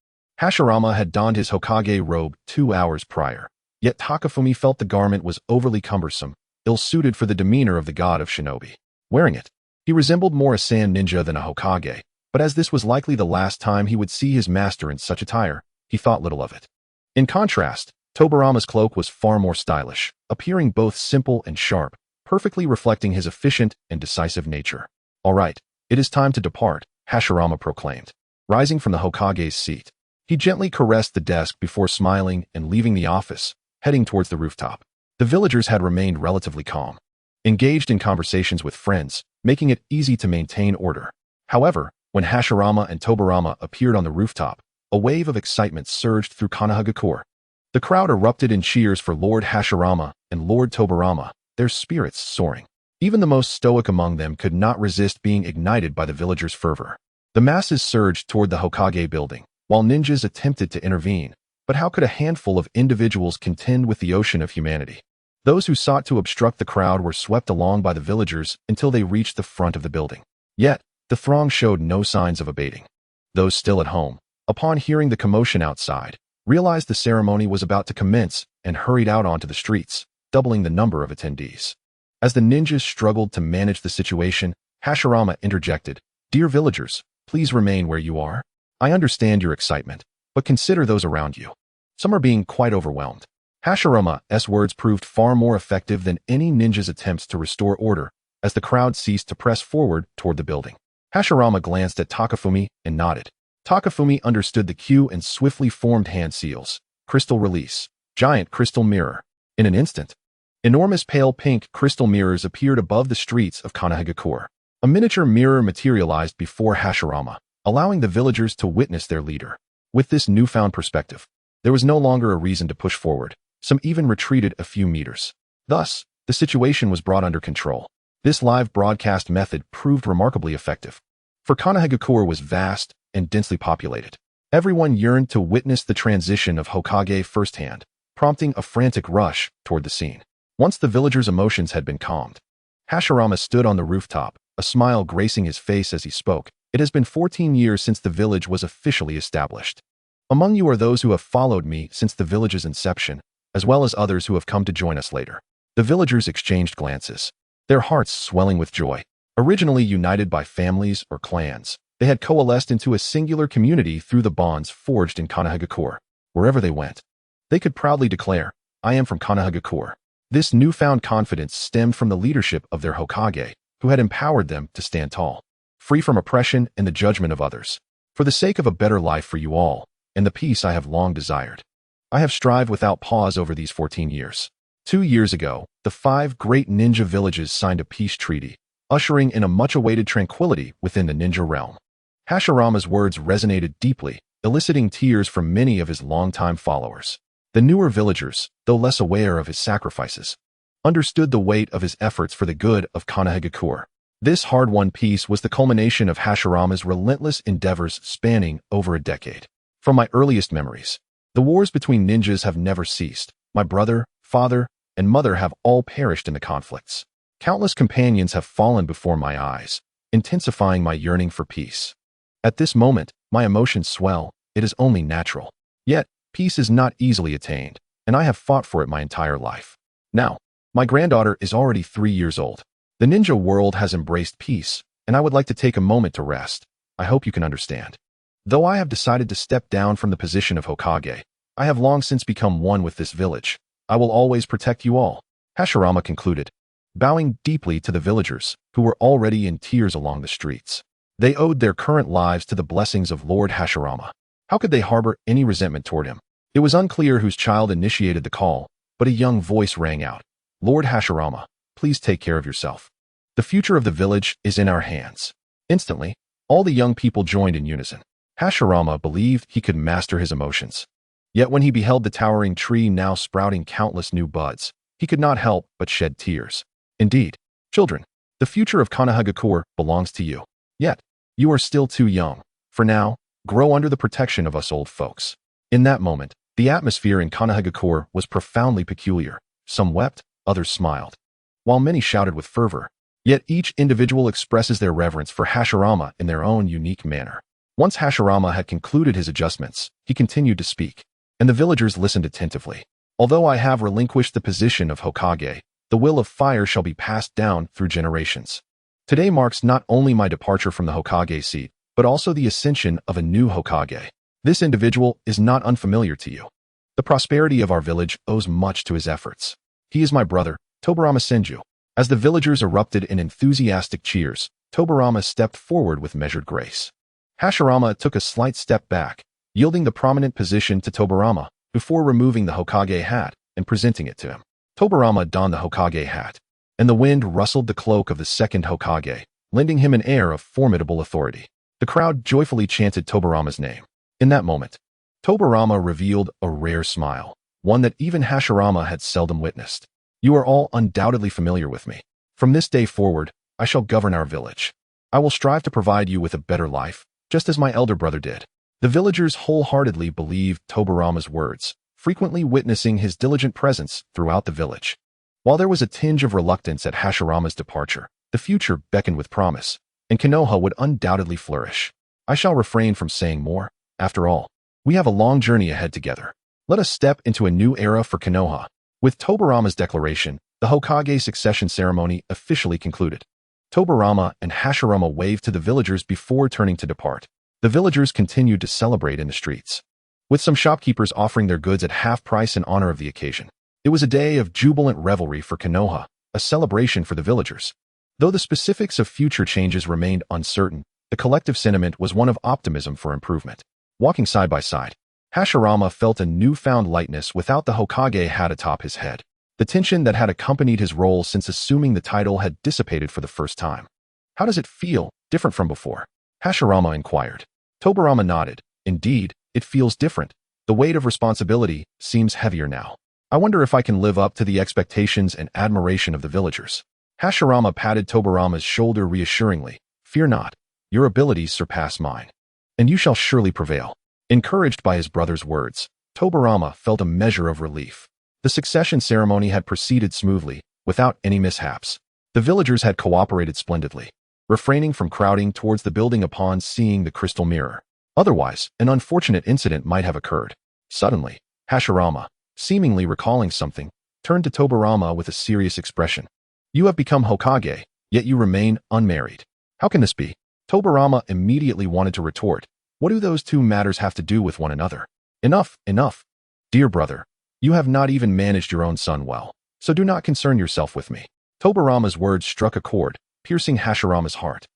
Speaker 1: Hashirama had donned his Hokage robe 2 hours prior, yet Takafumi felt the garment was overly cumbersome, ill-suited for the demeanor of the god of shinobi. Wearing it, he resembled more a sand ninja than a Hokage, but as this was likely the last time he would see his master in such attire, he thought little of it. In contrast, Tobirama's cloak was far more stylish, appearing both simple and sharp, perfectly reflecting his efficient and decisive nature. "All right, it is time to depart," Hashirama proclaimed, rising from the Hokage's seat. He gently caressed the desk before smiling and leaving the office, heading towards the rooftop. The villagers had remained relatively calm, engaged in conversations with friends, making it easy to maintain order. However, when Hashirama and Tobirama appeared on the rooftop, a wave of excitement surged through Konoha. The crowd erupted in cheers for Lord Hashirama and Lord Tobirama, their spirits soaring. Even the most stoic among them could not resist being ignited by the villagers' fervor. The masses surged toward the Hokage building, while ninjas attempted to intervene. But how could a handful of individuals contend with the ocean of humanity? Those who sought to obstruct the crowd were swept along by the villagers until they reached the front of the building. Yet, the throng showed no signs of abating. Those still at home, upon hearing the commotion outside, realized the ceremony was about to commence and hurried out onto the streets, doubling the number of attendees. As the ninjas struggled to manage the situation, Hashirama interjected, "Dear villagers, please remain where you are. I understand your excitement, but consider those around you. Some are being quite overwhelmed." Hashirama's words proved far more effective than any ninja's attempts to restore order, as the crowd ceased to press forward toward the building. Hashirama glanced at Takafumi and nodded. Takafumi understood the cue and swiftly formed hand seals. Crystal release. Giant crystal mirror. In an instant, enormous pale pink crystal mirrors appeared above the streets of Konoha. A miniature mirror materialized before Hashirama, allowing the villagers to witness their leader. With this newfound perspective, there was no longer a reason to push forward. Some even retreated a few meters. Thus, the situation was brought under control. This live broadcast method proved remarkably effective, for Konoha was vast and densely populated. Everyone yearned to witness the transition of Hokage firsthand, prompting a frantic rush toward the scene. Once the villagers' emotions had been calmed, Hashirama stood on the rooftop, a smile gracing his face as he spoke. "It has been 14 years since the village was officially established. Among you are those who have followed me since the village's inception, as well as others who have come to join us later." The villagers exchanged glances, their hearts swelling with joy. Originally united by families or clans, they had coalesced into a singular community through the bonds forged in Konoha. Wherever they went, they could proudly declare, "I am from Konoha." This newfound confidence stemmed from the leadership of their Hokage, who had empowered them to stand tall, free from oppression and the judgment of others. "For the sake of a better life for you all, and the peace I have long desired, I have strived without pause over these 14 years. 2 years ago, the 5 great ninja villages signed a peace treaty, ushering in a much-awaited tranquility within the ninja realm." Hashirama's words resonated deeply, eliciting tears from many of his longtime followers. The newer villagers, though less aware of his sacrifices, understood the weight of his efforts for the good of Konoha. This hard-won peace was the culmination of Hashirama's relentless endeavors spanning over a decade. From my earliest memories, the wars between ninjas have never ceased. My brother, father, and mother have all perished in the conflicts. Countless companions have fallen before my eyes, intensifying my yearning for peace. At this moment, my emotions swell. It is only natural. Yet, peace is not easily attained, and I have fought for it my entire life. Now, my granddaughter is already 3 years old. The ninja world has embraced peace, and I would like to take a moment to rest. I hope you can understand. Though I have decided to step down from the position of Hokage, I have long since become one with this village. I will always protect you all, Hashirama concluded, bowing deeply to the villagers, who were already in tears along the streets. They owed their current lives to the blessings of Lord Hashirama. How could they harbor any resentment toward him? It was unclear whose child initiated the call, but a young voice rang out. Lord Hashirama, please take care of yourself. The future of the village is in our hands. Instantly, all the young people joined in unison. Hashirama believed he could master his emotions. Yet when he beheld the towering tree now sprouting countless new buds, he could not help but shed tears. Indeed, children, the future of Konoha belongs to you. Yet, you are still too young. For now, grow under the protection of us old folks. In that moment, the atmosphere in Konoha was profoundly peculiar. Some wept, others smiled, while many shouted with fervor. Yet each individual expresses their reverence for Hashirama in their own unique manner. Once Hashirama had concluded his adjustments, he continued to speak, and the villagers listened attentively. Although I have relinquished the position of Hokage, the will of fire shall be passed down through generations. Today marks not only my departure from the Hokage seat, but also the ascension of a new Hokage. This individual is not unfamiliar to you. The prosperity of our village owes much to his efforts. He is my brother, Tobirama Senju. As the villagers erupted in enthusiastic cheers, Tobirama stepped forward with measured grace. Hashirama took a slight step back, yielding the prominent position to Tobirama, before removing the Hokage hat and presenting it to him. Tobirama donned the Hokage hat, and the wind rustled the cloak of the second Hokage, lending him an air of formidable authority. The crowd joyfully chanted Tobirama's name. In that moment, Tobirama revealed a rare smile, one that even Hashirama had seldom witnessed. You are all undoubtedly familiar with me. From this day forward, I shall govern our village. I will strive to provide you with a better life, just as my elder brother did. The villagers wholeheartedly believed Tobirama's words, frequently witnessing his diligent presence throughout the village. While there was a tinge of reluctance at Hashirama's departure, the future beckoned with promise, and Konoha would undoubtedly flourish. I shall refrain from saying more. After all, we have a long journey ahead together. Let us step into a new era for Konoha. With Tobirama's declaration, the Hokage succession ceremony officially concluded. Tobirama and Hashirama waved to the villagers before turning to depart. The villagers continued to celebrate in the streets, with some shopkeepers offering their goods at half price in honor of the occasion. It was a day of jubilant revelry for Konoha, a celebration for the villagers. Though the specifics of future changes remained uncertain, the collective sentiment was one of optimism for improvement. Walking side by side, Hashirama felt a newfound lightness without the Hokage hat atop his head. The tension that had accompanied his role since assuming the title had dissipated for the first time. How does it feel, different from before? Hashirama inquired. Tobirama nodded. Indeed, it feels different. The weight of responsibility seems heavier now. I wonder if I can live up to the expectations and admiration of the villagers. Hashirama patted Tobirama's shoulder reassuringly. Fear not. Your abilities surpass mine, and you shall surely prevail. Encouraged by his brother's words, Tobirama felt a measure of relief. The succession ceremony had proceeded smoothly, without any mishaps. The villagers had cooperated splendidly, refraining from crowding towards the building upon seeing the crystal mirror. Otherwise, an unfortunate incident might have occurred. Suddenly, Hashirama, seemingly recalling something, turned to Tobirama with a serious expression. You have become Hokage, yet you remain unmarried. How can this be? Tobirama immediately wanted to retort. What do those two matters have to do with one another? Enough, enough. Dear brother, you have not even managed your own son well, so do not concern yourself with me. Tobirama's words struck a chord, piercing Hashirama's heart.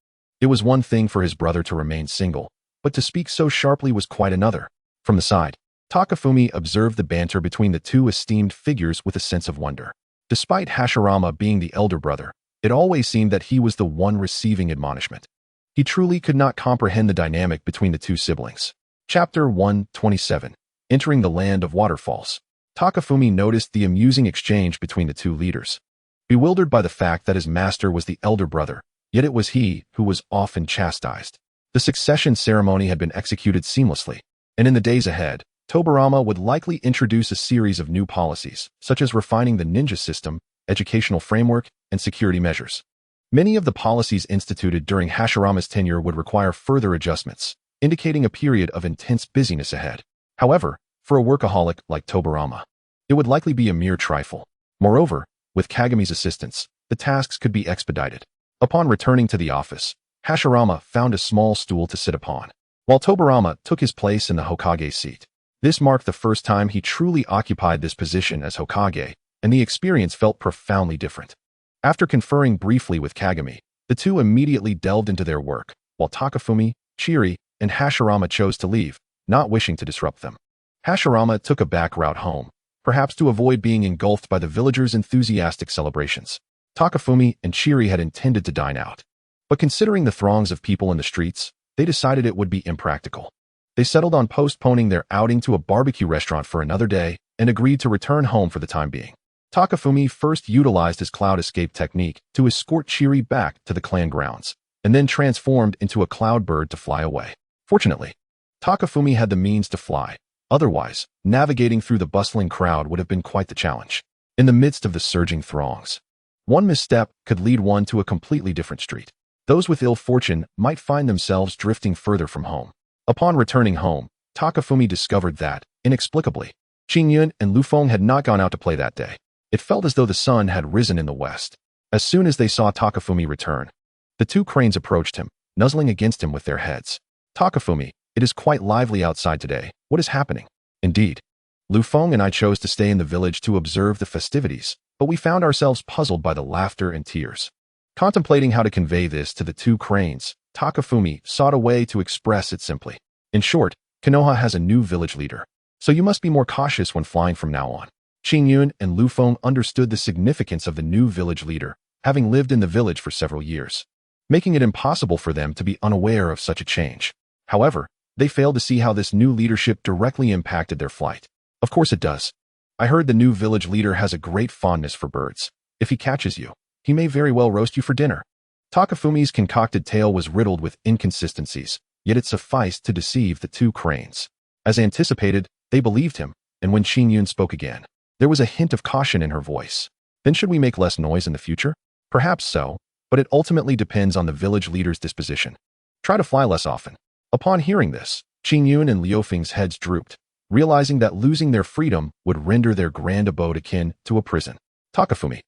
Speaker 1: It was one thing for his brother to remain single, but to speak so sharply was quite another. From the side, Takafumi observed the banter between the two esteemed figures with a sense of wonder. Despite Hashirama being the elder brother, it always seemed that he was the one receiving admonishment. He truly could not comprehend the dynamic between the two siblings. Chapter 127. Entering the Land of Waterfalls. Takafumi noticed the amusing exchange between the two leaders. Bewildered by the fact that his master was the elder brother, yet it was he who was often chastised. The succession ceremony had been executed seamlessly, and in the days ahead, Tobirama would likely introduce a series of new policies, such as refining the ninja system, educational framework, and security measures. Many of the policies instituted during Hashirama's tenure would require further adjustments, indicating a period of intense busyness ahead. However, for a workaholic like Tobirama, it would likely be a mere trifle. Moreover, with Kagami's assistance, the tasks could be expedited. Upon returning to the office, Hashirama found a small stool to sit upon, while Tobirama took his place in the Hokage seat. This marked the first time he truly occupied this position as Hokage, and the experience felt profoundly different. After conferring briefly with Kagami, the two immediately delved into their work, while Takafumi, Chiri, and Hashirama chose to leave, not wishing to disrupt them. Hashirama took a back route home, perhaps to avoid being engulfed by the villagers' enthusiastic celebrations. Takafumi and Chiri had intended to dine out, but considering the throngs of people in the streets, they decided it would be impractical. They settled on postponing their outing to a barbecue restaurant for another day and agreed to return home for the time being. Takafumi first utilized his cloud escape technique to escort Chiri back to the clan grounds, and then transformed into a cloud bird to fly away. Fortunately, Takafumi had the means to fly. Otherwise, navigating through the bustling crowd would have been quite the challenge. In the midst of the surging throngs, one misstep could lead one to a completely different street. Those with ill fortune might find themselves drifting further from home. Upon returning home, Takafumi discovered that, inexplicably, Qingyun and Lufeng had not gone out to play that day. It felt as though the sun had risen in the west. As soon as they saw Takafumi return, the two cranes approached him, nuzzling against him with their heads. Takafumi, it is quite lively outside today. What is happening? Indeed. Lufeng and I chose to stay in the village to observe the festivities, but we found ourselves puzzled by the laughter and tears. Contemplating how to convey this to the two cranes, Takafumi sought a way to express it simply. In short, Konoha has a new village leader, so you must be more cautious when flying from now on. Qingyun and Lufeng understood the significance of the new village leader, having lived in the village for several years, making it impossible for them to be unaware of such a change. However, they failed to see how this new leadership directly impacted their flight. Of course it does. I heard the new village leader has a great fondness for birds. If he catches you, he may very well roast you for dinner. Takafumi's concocted tale was riddled with inconsistencies, yet it sufficed to deceive the two cranes. As anticipated, they believed him, and when Qingyun spoke again, there was a hint of caution in her voice. Then should we make less noise in the future? Perhaps so, but it ultimately depends on the village leader's disposition. Try to fly less often. Upon hearing this, Qingyun and Liufeng's heads drooped, realizing that losing their freedom would render their grand abode akin to a prison. Takafumi,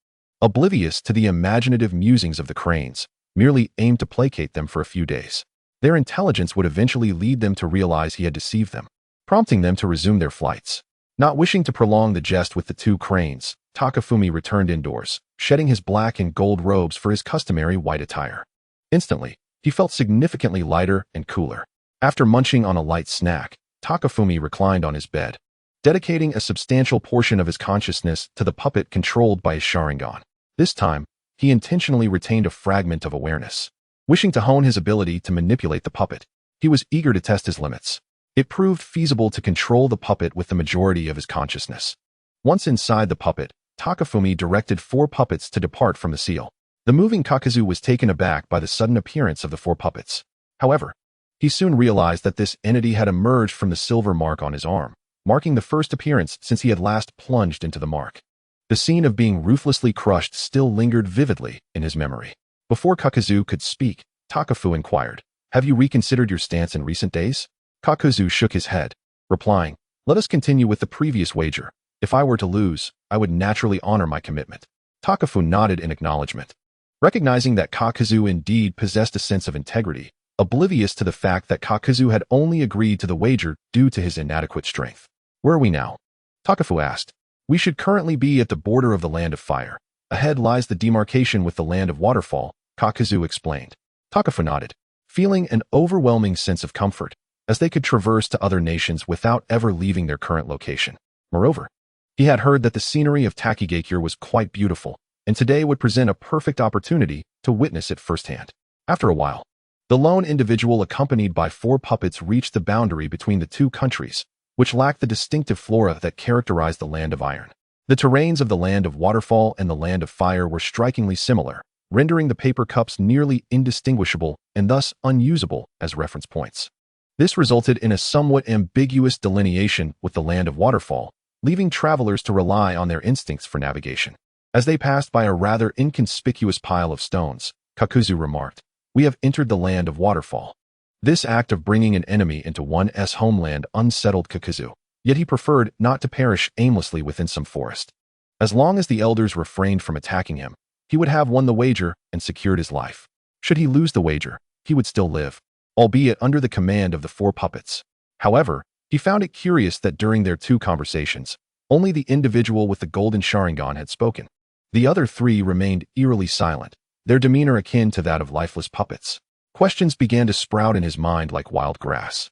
Speaker 1: oblivious to the imaginative musings of the cranes, merely aimed to placate them for a few days. Their intelligence would eventually lead them to realize he had deceived them, prompting them to resume their flights. Not wishing to prolong the jest with the two cranes, Takafumi returned indoors, shedding his black and gold robes for his customary white attire. Instantly, he felt significantly lighter and cooler. After munching on a light snack, Takafumi reclined on his bed, dedicating a substantial portion of his consciousness to the puppet controlled by his Sharingan. This time, he intentionally retained a fragment of awareness. Wishing to hone his ability to manipulate the puppet, he was eager to test his limits. It proved feasible to control the puppet with the majority of his consciousness. Once inside the puppet, Takafumi directed 4 puppets to depart from the seal. The moving Kakuzu was taken aback by the sudden appearance of the 4 puppets. However, he soon realized that this entity had emerged from the silver mark on his arm, marking the first appearance since he had last plunged into the mark. The scene of being ruthlessly crushed still lingered vividly in his memory. Before Kakuzu could speak, Takafu inquired, "Have you reconsidered your stance in recent days?" Kakuzu shook his head, replying, "Let us continue with the previous wager. If I were to lose, I would naturally honor my commitment." Takafu nodded in acknowledgement. Recognizing that Kakuzu indeed possessed a sense of integrity, oblivious to the fact that Kakuzu had only agreed to the wager due to his inadequate strength. "Where are we now?" Takafu asked. "We should currently be at the border of the Land of Fire. Ahead lies the demarcation with the Land of Waterfall," Kakuzu explained. Takafu nodded, feeling an overwhelming sense of comfort, as they could traverse to other nations without ever leaving their current location. Moreover, he had heard that the scenery of Takigakure was quite beautiful, and today would present a perfect opportunity to witness it firsthand. After a while, The lone individual accompanied by 4 puppets reached the boundary between the 2 countries, which lacked the distinctive flora that characterized the Land of Iron. The terrains of the Land of Waterfall and the Land of Fire were strikingly similar, rendering the paper cups nearly indistinguishable and thus unusable as reference points. This resulted in a somewhat ambiguous delineation with the Land of Waterfall, leaving travelers to rely on their instincts for navigation. As they passed by a rather inconspicuous pile of stones, Kakuzu remarked, "We have entered the Land of Waterfall." This act of bringing an enemy into one's homeland unsettled Kakuzu, yet he preferred not to perish aimlessly within some forest. As long as the elders refrained from attacking him, he would have won the wager and secured his life. Should he lose the wager, he would still live, albeit under the command of the 4 puppets. However, he found it curious that during their 2 conversations, only the individual with the golden Sharingan had spoken. The other 3 remained eerily silent, their demeanor akin to that of lifeless puppets. Questions began to sprout in his mind like wild grass.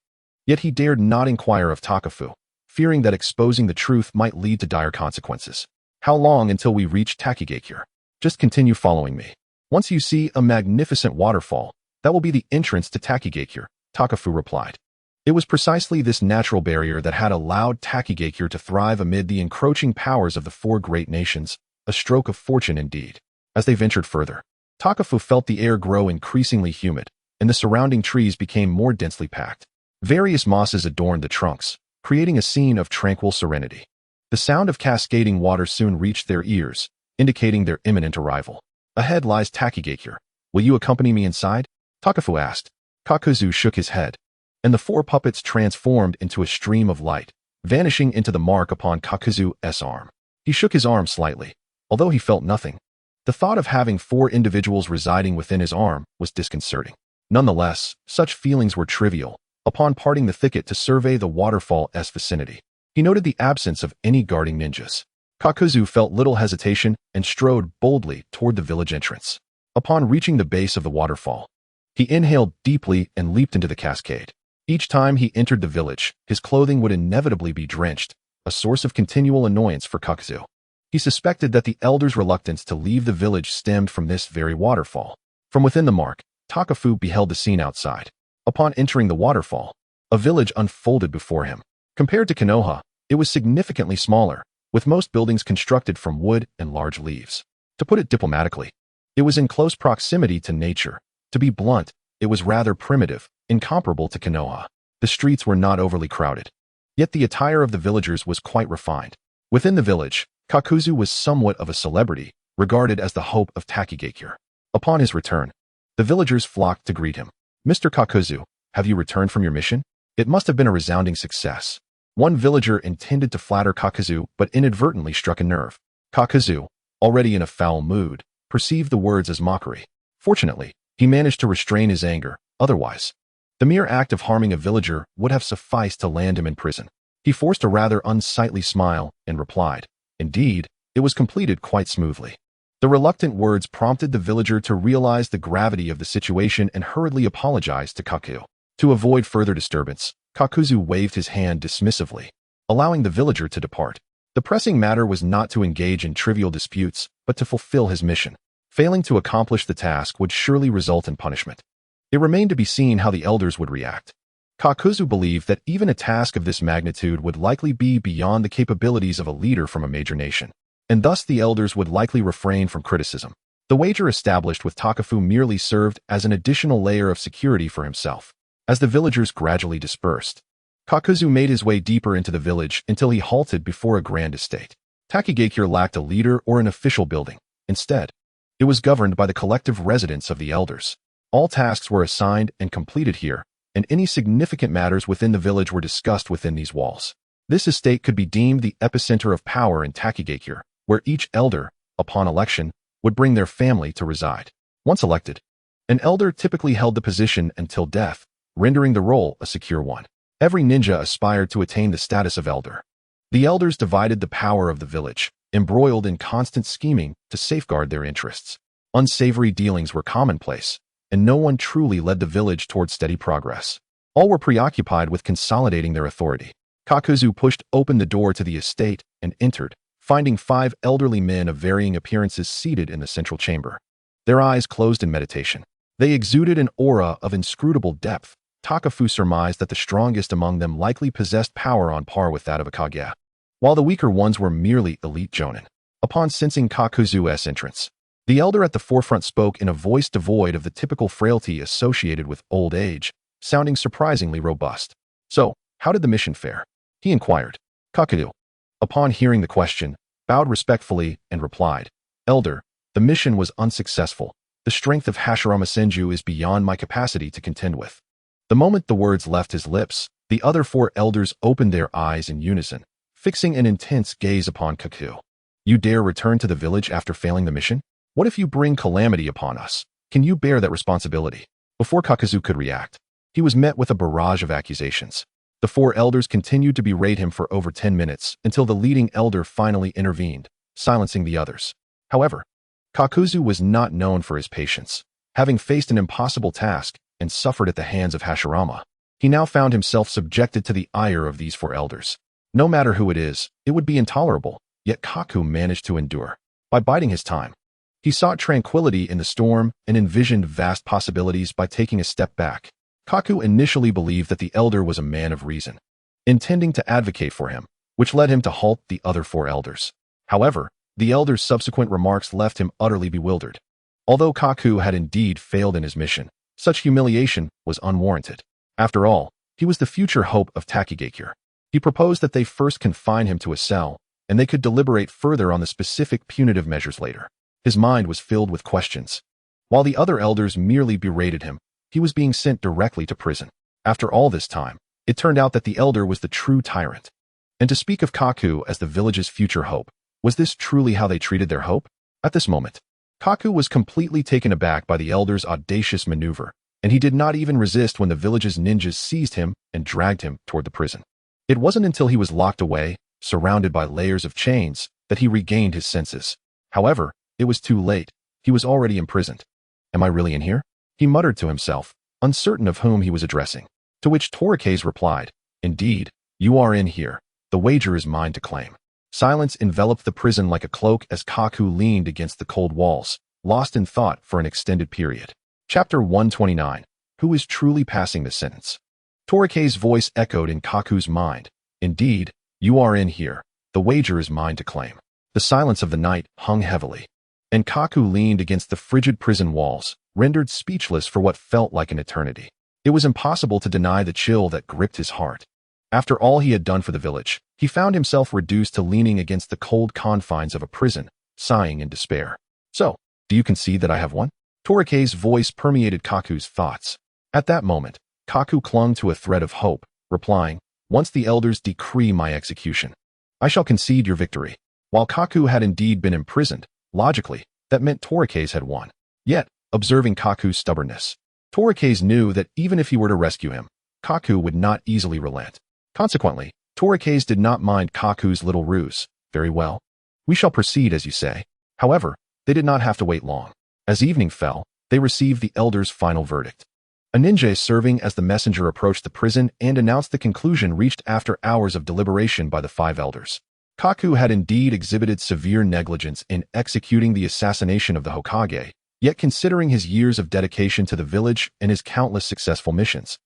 Speaker 1: Yet he dared not inquire of Takafu, fearing that exposing the truth might lead to dire consequences. "How long until we reach Takigakure?" "Just continue following me. Once you see a magnificent waterfall, that will be the entrance to Takigakure," Takafu replied. It was precisely this natural barrier that had allowed Takigakure to thrive amid the encroaching powers of the 4 great nations, a stroke of fortune indeed. As they ventured further, Takafu felt the air grow increasingly humid, and the surrounding trees became more densely packed. Various mosses adorned the trunks, creating a scene of tranquil serenity. The sound of cascading water soon reached their ears, indicating their imminent arrival. "Ahead lies Takigakure. Will you accompany me inside?" Takafu asked. Kakuzu shook his head, and the 4 puppets transformed into a stream of light, vanishing into the mark upon Kakuzu's arm. He shook his arm slightly, although he felt nothing. The thought of having 4 individuals residing within his arm was disconcerting. Nonetheless, such feelings were trivial. Upon parting the thicket to survey the waterfall's vicinity, he noted the absence of any guarding ninjas. Kakuzu felt little hesitation and strode boldly toward the village entrance. Upon reaching the base of the waterfall, he inhaled deeply and leaped into the cascade. Each time he entered the village, his clothing would inevitably be drenched, a source of continual annoyance for Kakuzu. He suspected that the elders' reluctance to leave the village stemmed from this very waterfall. From within the mark, Takafu beheld the scene outside. Upon entering the waterfall, a village unfolded before him. Compared to Konoha, it was significantly smaller, with most buildings constructed from wood and large leaves. To put it diplomatically, it was in close proximity to nature. To be blunt, it was rather primitive, incomparable to Konoha. The streets were not overly crowded, yet the attire of the villagers was quite refined. Within the village, Kakuzu was somewhat of a celebrity, regarded as the hope of Takigakure. Upon his return, the villagers flocked to greet him. "Mr. Kakuzu, have you returned from your mission?" It must have been a resounding success. One villager intended to flatter Kakuzu but inadvertently struck a nerve. Kakuzu, already in a foul mood, perceived the words as mockery. Fortunately, he managed to restrain his anger. Otherwise, the mere act of harming a villager would have sufficed to land him in prison. He forced a rather unsightly smile and replied, "Indeed, it was completed quite smoothly." The reluctant words prompted the villager to realize the gravity of the situation and hurriedly apologize to Kaku. To avoid further disturbance, Kakuzu waved his hand dismissively, allowing the villager to depart. The pressing matter was not to engage in trivial disputes, but to fulfill his mission. Failing to accomplish the task would surely result in punishment. It remained to be seen how the elders would react. Kakuzu believed that even a task of this magnitude would likely be beyond the capabilities of a leader from a major nation, and thus the elders would likely refrain from criticism. The wager established with Takafu merely served as an additional layer of security for himself. As the villagers gradually dispersed, Kakuzu made his way deeper into the village until he halted before a grand estate. Takigakure lacked a leader or an official building. Instead, it was governed by the collective residence of the elders. All tasks were assigned and completed here, and any significant matters within the village were discussed within these walls. This estate could be deemed the epicenter of power in Takigakure, where each elder, upon election, would bring their family to reside. Once elected, an elder typically held the position until death, rendering the role a secure one. Every ninja aspired to attain the status of elder. The elders divided the power of the village, embroiled in constant scheming to safeguard their interests. Unsavory dealings were commonplace, and no one truly led the village toward steady progress. All were preoccupied with consolidating their authority. Kakuzu pushed open the door to the estate and entered, finding 5 elderly men of varying appearances seated in the central chamber. Their eyes closed in meditation. They exuded an aura of inscrutable depth. Takafu surmised that the strongest among them likely possessed power on par with that of a Kage, while the weaker ones were merely elite jonin. Upon sensing Kakuzu's entrance, the elder at the forefront spoke in a voice devoid of the typical frailty associated with old age, sounding surprisingly robust. "So, how did the mission fare?" he inquired. Kakuzu, upon hearing the question, bowed respectfully and replied, "Elder, the mission was unsuccessful. The strength of Hashirama Senju is beyond my capacity to contend with." The moment the words left his lips, the other four elders opened their eyes in unison, fixing an intense gaze upon Kaku. "You dare return to the village after failing the mission? What if you bring calamity upon us? Can you bear that responsibility?" Before Kakuzu could react, he was met with a barrage of accusations. The four elders continued to berate him for over 10 minutes until the leading elder finally intervened, silencing the others. However, Kakuzu was not known for his patience. Having faced an impossible task and suffered at the hands of Hashirama, he now found himself subjected to the ire of these four elders. No matter who it is, it would be intolerable, yet Kaku managed to endure. By biding his time, he sought tranquility in the storm and envisioned vast possibilities by taking a step back. Kaku initially believed that the elder was a man of reason, intending to advocate for him, which led him to halt the other four elders. However, the elder's subsequent remarks left him utterly bewildered. Although Kaku had indeed failed in his mission, such humiliation was unwarranted. After all, he was the future hope of Takigakure. He proposed that they first confine him to a cell, and they could deliberate further on the specific punitive measures later. His mind was filled with questions. While the other elders merely berated him, he was being sent directly to prison. After all this time, it turned out that the elder was the true tyrant. And to speak of Kaku as the village's future hope, was this truly how they treated their hope? At this moment, Kaku was completely taken aback by the elder's audacious maneuver, and he did not even resist when the village's ninjas seized him and dragged him toward the prison. It wasn't until he was locked away, surrounded by layers of chains, that he regained his senses. However, it was too late. He was already imprisoned. "Am I really in here?" he muttered to himself, uncertain of whom he was addressing. To which Torikes replied, "Indeed, you are in here. The wager is mine to claim." Silence enveloped the prison like a cloak as Kaku leaned against the cold walls, lost in thought for an extended period. Chapter 129. Who is truly passing the sentence? Torike's voice echoed in Kaku's mind. "Indeed, you are in here. The wager is mine to claim." The silence of the night hung heavily, and Kaku leaned against the frigid prison walls, rendered speechless for what felt like an eternity. It was impossible to deny the chill that gripped his heart. After all he had done for the village, he found himself reduced to leaning against the cold confines of a prison, sighing in despair. "So, do you concede that I have won?" Torike's voice permeated Kaku's thoughts. At that moment, Kaku clung to a thread of hope, replying, "Once the elders decree my execution, I shall concede your victory." While Kaku had indeed been imprisoned, logically, that meant Torike's had won. Yet, observing Kaku's stubbornness, Torike's knew that even if he were to rescue him, Kaku would not easily relent. Consequently, Torike's did not mind Kaku's little ruse. "Very well. We shall proceed as you say." However, they did not have to wait long. As evening fell, they received the elder's final verdict. A ninja serving as the messenger approached the prison and announced the conclusion reached after hours of deliberation by the five elders. Kaku had indeed exhibited severe negligence in executing the assassination of the Hokage, yet considering his years of dedication to the village and his countless successful missions,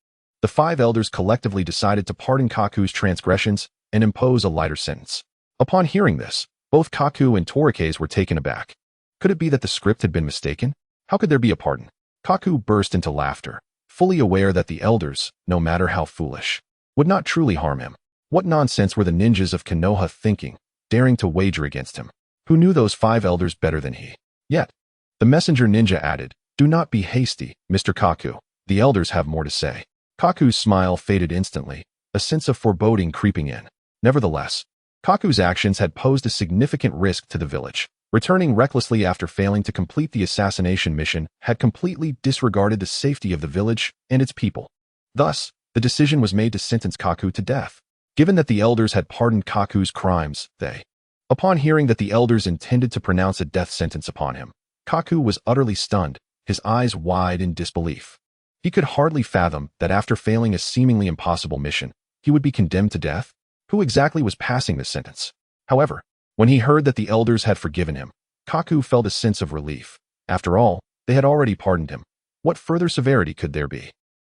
Speaker 1: the five elders collectively decided to pardon Kaku's transgressions and impose a lighter sentence. Upon hearing this, both Kaku and Torike's were taken aback. Could it be that the script had been mistaken? How could there be a pardon? Kaku burst into laughter, fully aware that the elders, no matter how foolish, would not truly harm him. What nonsense were the ninjas of Konoha thinking, daring to wager against him? Who knew those five elders better than he? Yet, the messenger ninja added, "Do not be hasty, Mr. Kaku. The elders have more to say." Kaku's smile faded instantly, a sense of foreboding creeping in. Nevertheless, Kaku's actions had posed a significant risk to the village. Returning recklessly after failing to complete the assassination mission had completely disregarded the safety of the village and its people. Thus, the decision was made to sentence Kaku to death. Given that the elders had pardoned Kaku's crimes, upon hearing that the elders intended to pronounce a death sentence upon him, Kaku was utterly stunned, his eyes wide in disbelief. He could hardly fathom that after failing a seemingly impossible mission, he would be condemned to death. Who exactly was passing this sentence? However, when he heard that the elders had forgiven him, Kaku felt a sense of relief. After all, they had already pardoned him. What further severity could there be?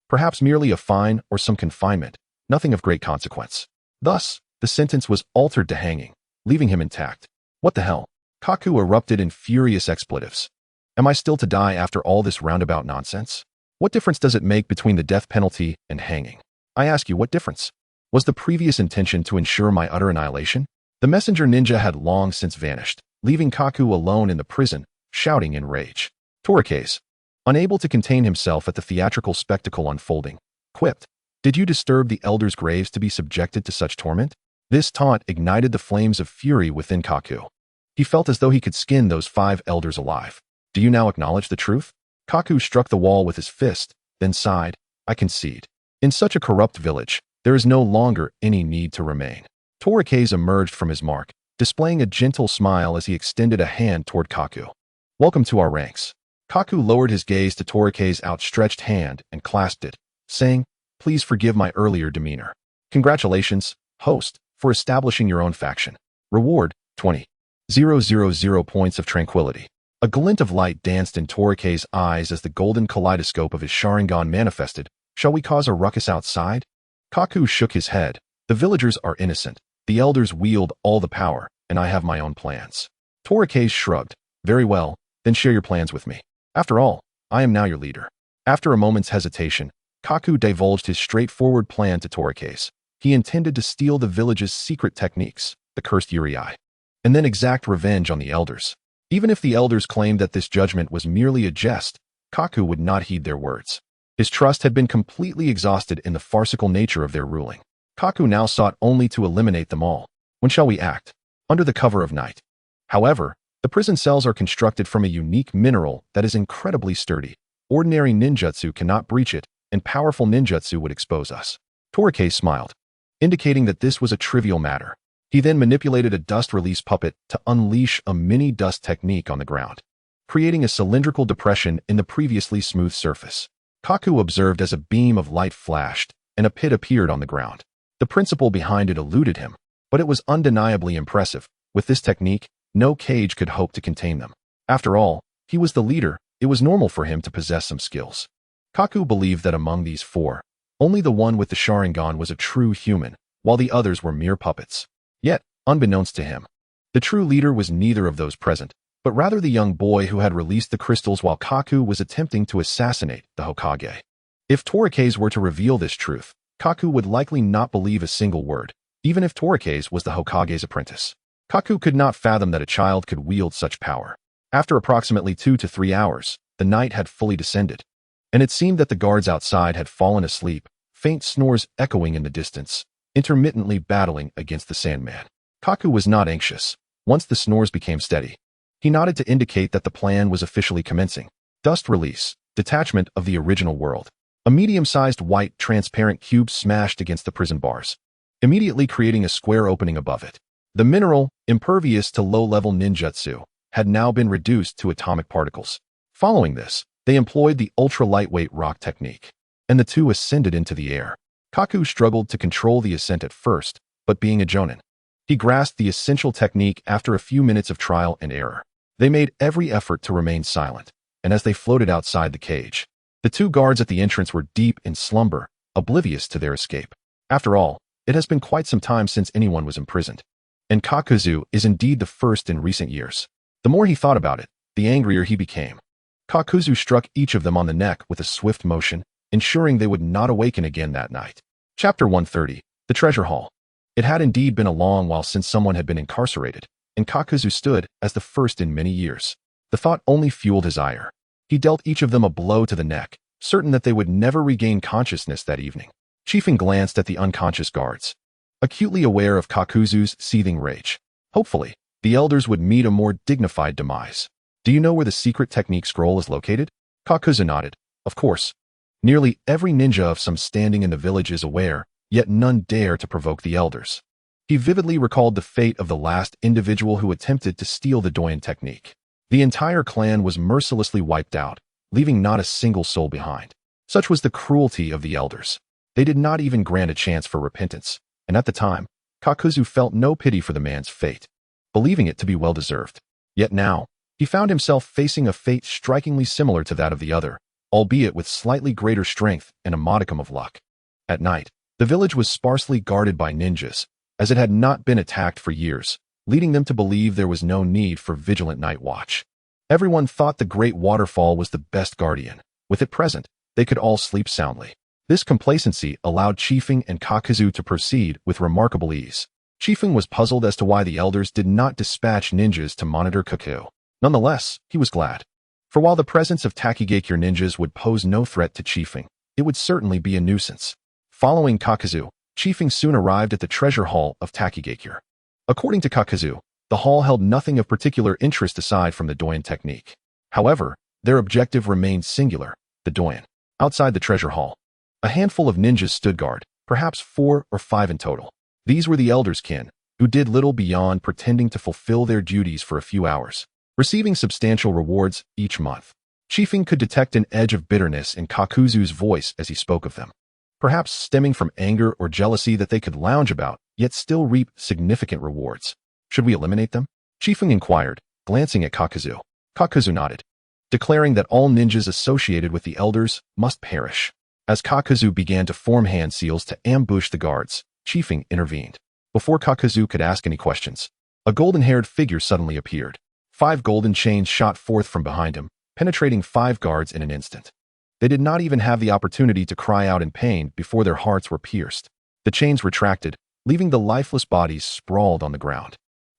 Speaker 1: Perhaps merely a fine or some confinement, nothing of great consequence. Thus, the sentence was altered to hanging, leaving him intact. What the hell? Kaku erupted in furious expletives. Am I still to die after all this roundabout nonsense? What difference does it make between the death penalty and hanging? I ask you, what difference? Was the previous intention to ensure my utter annihilation? The messenger ninja had long since vanished, leaving Kaku alone in the prison, shouting in rage. Torikase, unable to contain himself at the theatrical spectacle unfolding, quipped, "Did you disturb the elders' graves to be subjected to such torment?" This taunt ignited the flames of fury within Kaku. He felt as though he could skin those 5 elders alive. Do you now acknowledge the truth? Kaku struck the wall with his fist, then sighed, I concede. In such a corrupt village, there is no longer any need to remain. Torikase emerged from his mark, displaying a gentle smile as he extended a hand toward Kaku. Welcome to our ranks. Kaku lowered his gaze to Torikase's outstretched hand and clasped it, saying, Please forgive my earlier demeanor. Congratulations, host, for establishing your own faction. Reward, 20,000 points of tranquility. A glint of light danced in Torikase's eyes as the golden kaleidoscope of his Sharingan manifested. Shall we cause a ruckus outside? Kaku shook his head. The villagers are innocent. The elders wield all the power, and I have my own plans. Torikase shrugged. Very well, then share your plans with me. After all, I am now your leader. After a moment's hesitation, Kaku divulged his straightforward plan to Torikase. He intended to steal the village's secret techniques, the cursed Yurei, and then exact revenge on the elders. Even if the elders claimed that this judgment was merely a jest, Kaku would not heed their words. His trust had been completely exhausted in the farcical nature of their ruling. Kaku now sought only to eliminate them all. When shall we act? Under the cover of night. However, the prison cells are constructed from a unique mineral that is incredibly sturdy. Ordinary ninjutsu cannot breach it, and powerful ninjutsu would expose us. Torikase smiled, indicating that this was a trivial matter. He then manipulated a dust release puppet to unleash a mini dust technique on the ground, creating a cylindrical depression in the previously smooth surface. Kaku observed as a beam of light flashed, and a pit appeared on the ground. The principle behind it eluded him, but it was undeniably impressive. With this technique, no cage could hope to contain them. After all, he was the leader. It was normal for him to possess some skills. Kaku believed that among these 4, only the one with the Sharingan was a true human, while the others were mere puppets. Yet, unbeknownst to him, the true leader was neither of those present, but rather the young boy who had released the crystals while Kaku was attempting to assassinate the Hokage. If Torikase were to reveal this truth, Kaku would likely not believe a single word, even if Torikase was the Hokage's apprentice. Kaku could not fathom that a child could wield such power. After approximately 2 to 3 hours, the night had fully descended, and it seemed that the guards outside had fallen asleep, faint snores echoing in the distance, intermittently battling against the Sandman. Kaku was not anxious. Once the snores became steady, he nodded to indicate that the plan was officially commencing. Dust release, detachment of the original world. A medium-sized white, transparent cube smashed against the prison bars, immediately creating a square opening above it. The mineral, impervious to low-level ninjutsu, had now been reduced to atomic particles. Following this, they employed the ultra-lightweight rock technique, and the two ascended into the air. Kaku struggled to control the ascent at first, but being a jonin, he grasped the essential technique after a few minutes of trial and error. They made every effort to remain silent, and as they floated outside the cage, the 2 guards at the entrance were deep in slumber, oblivious to their escape. After all, it has been quite some time since anyone was imprisoned, and Kakuzu is indeed the first in recent years. The more he thought about it, the angrier he became. Kakuzu struck each of them on the neck with a swift motion, ensuring they would not awaken again that night. Chapter 130, The Treasure Hall. It had indeed been a long while since someone had been incarcerated, and Kakuzu stood as the first in many years. The thought only fueled his ire. He dealt each of them a blow to the neck, certain that they would never regain consciousness that evening. Chiefing glanced at the unconscious guards, acutely aware of Kakuzu's seething rage. Hopefully, the elders would meet a more dignified demise. Do you know where the secret technique scroll is located? Kakuzu nodded. Of course. Nearly every ninja of some standing in the village is aware, yet none dare to provoke the elders. He vividly recalled the fate of the last individual who attempted to steal the Doyen technique. The entire clan was mercilessly wiped out, leaving not a single soul behind. Such was the cruelty of the elders. They did not even grant a chance for repentance, and at the time, Kakuzu felt no pity for the man's fate, believing it to be well-deserved. Yet now, he found himself facing a fate strikingly similar to that of the other, albeit with slightly greater strength and a modicum of luck. At night, the village was sparsely guarded by ninjas, as it had not been attacked for years, leading them to believe there was no need for vigilant night watch. Everyone thought the great waterfall was the best guardian. With it present, they could all sleep soundly. This complacency allowed Chifeng and Kakuzu to proceed with remarkable ease. Chifeng was puzzled as to why the elders did not dispatch ninjas to monitor Kaku. Nonetheless, he was glad. For while the presence of Takigakure ninjas would pose no threat to Chifeng, it would certainly be a nuisance. Following Kakuzu, Chifeng soon arrived at the treasure hall of Takigakure. According to Kakuzu, the hall held nothing of particular interest aside from the Doyen technique. However, their objective remained singular, the Doyen. Outside the treasure hall, a handful of ninjas stood guard, perhaps 4 or 5 in total. These were the elders' kin, who did little beyond pretending to fulfill their duties for a few hours, receiving substantial rewards each month. Chifeng could detect an edge of bitterness in Kakuzu's voice as he spoke of them, perhaps stemming from anger or jealousy that they could lounge about, yet still reap significant rewards. Should we eliminate them? Chifeng inquired, glancing at Kakuzu. Kakuzu nodded, declaring that all ninjas associated with the elders must perish. As Kakuzu began to form hand seals to ambush the guards, Chifeng intervened. Before Kakuzu could ask any questions, a golden-haired figure suddenly appeared. 5 golden chains shot forth from behind him, penetrating 5 guards in an instant. They did not even have the opportunity to cry out in pain before their hearts were pierced. The chains retracted, leaving the lifeless bodies sprawled on the ground.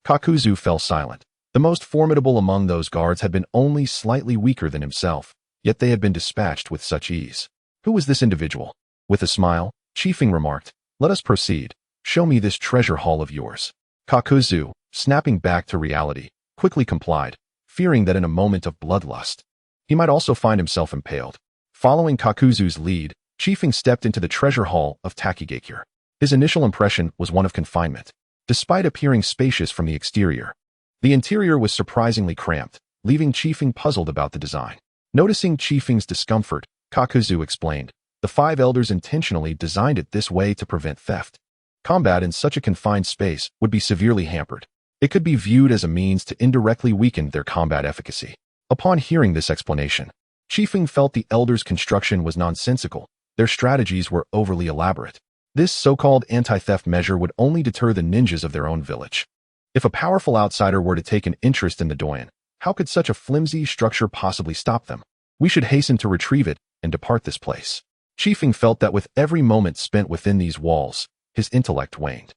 Speaker 1: Kakuzu fell silent. The most formidable among those guards had been only slightly weaker than himself, yet they had been dispatched with such ease. Who was this individual? With a smile, Chifeng remarked, "Let us proceed. Show me this treasure hall of yours." Kakuzu, snapping back to reality, quickly complied, fearing that in a moment of bloodlust, he might also find himself impaled. Following Kakuzu's lead, Chifeng stepped into the treasure hall of Takigakure. His initial impression was one of confinement. Despite appearing spacious from the exterior, the interior was surprisingly cramped, leaving Chifeng puzzled about the design. Noticing Chifeng's discomfort, Kakuzu explained, "The 5 elders intentionally designed it this way to prevent theft. Combat in such a confined space would be severely hampered. It could be viewed as a means to indirectly weaken their combat efficacy." Upon hearing this explanation, Chifeng felt the elders' construction was nonsensical. Their strategies were overly elaborate. This so-called anti-theft measure would only deter the ninjas of their own village. If a powerful outsider were to take an interest in the Doyen, how could such a flimsy structure possibly stop them? We should hasten to retrieve it and depart this place. Chifeng felt that with every moment spent within these walls, his intellect waned.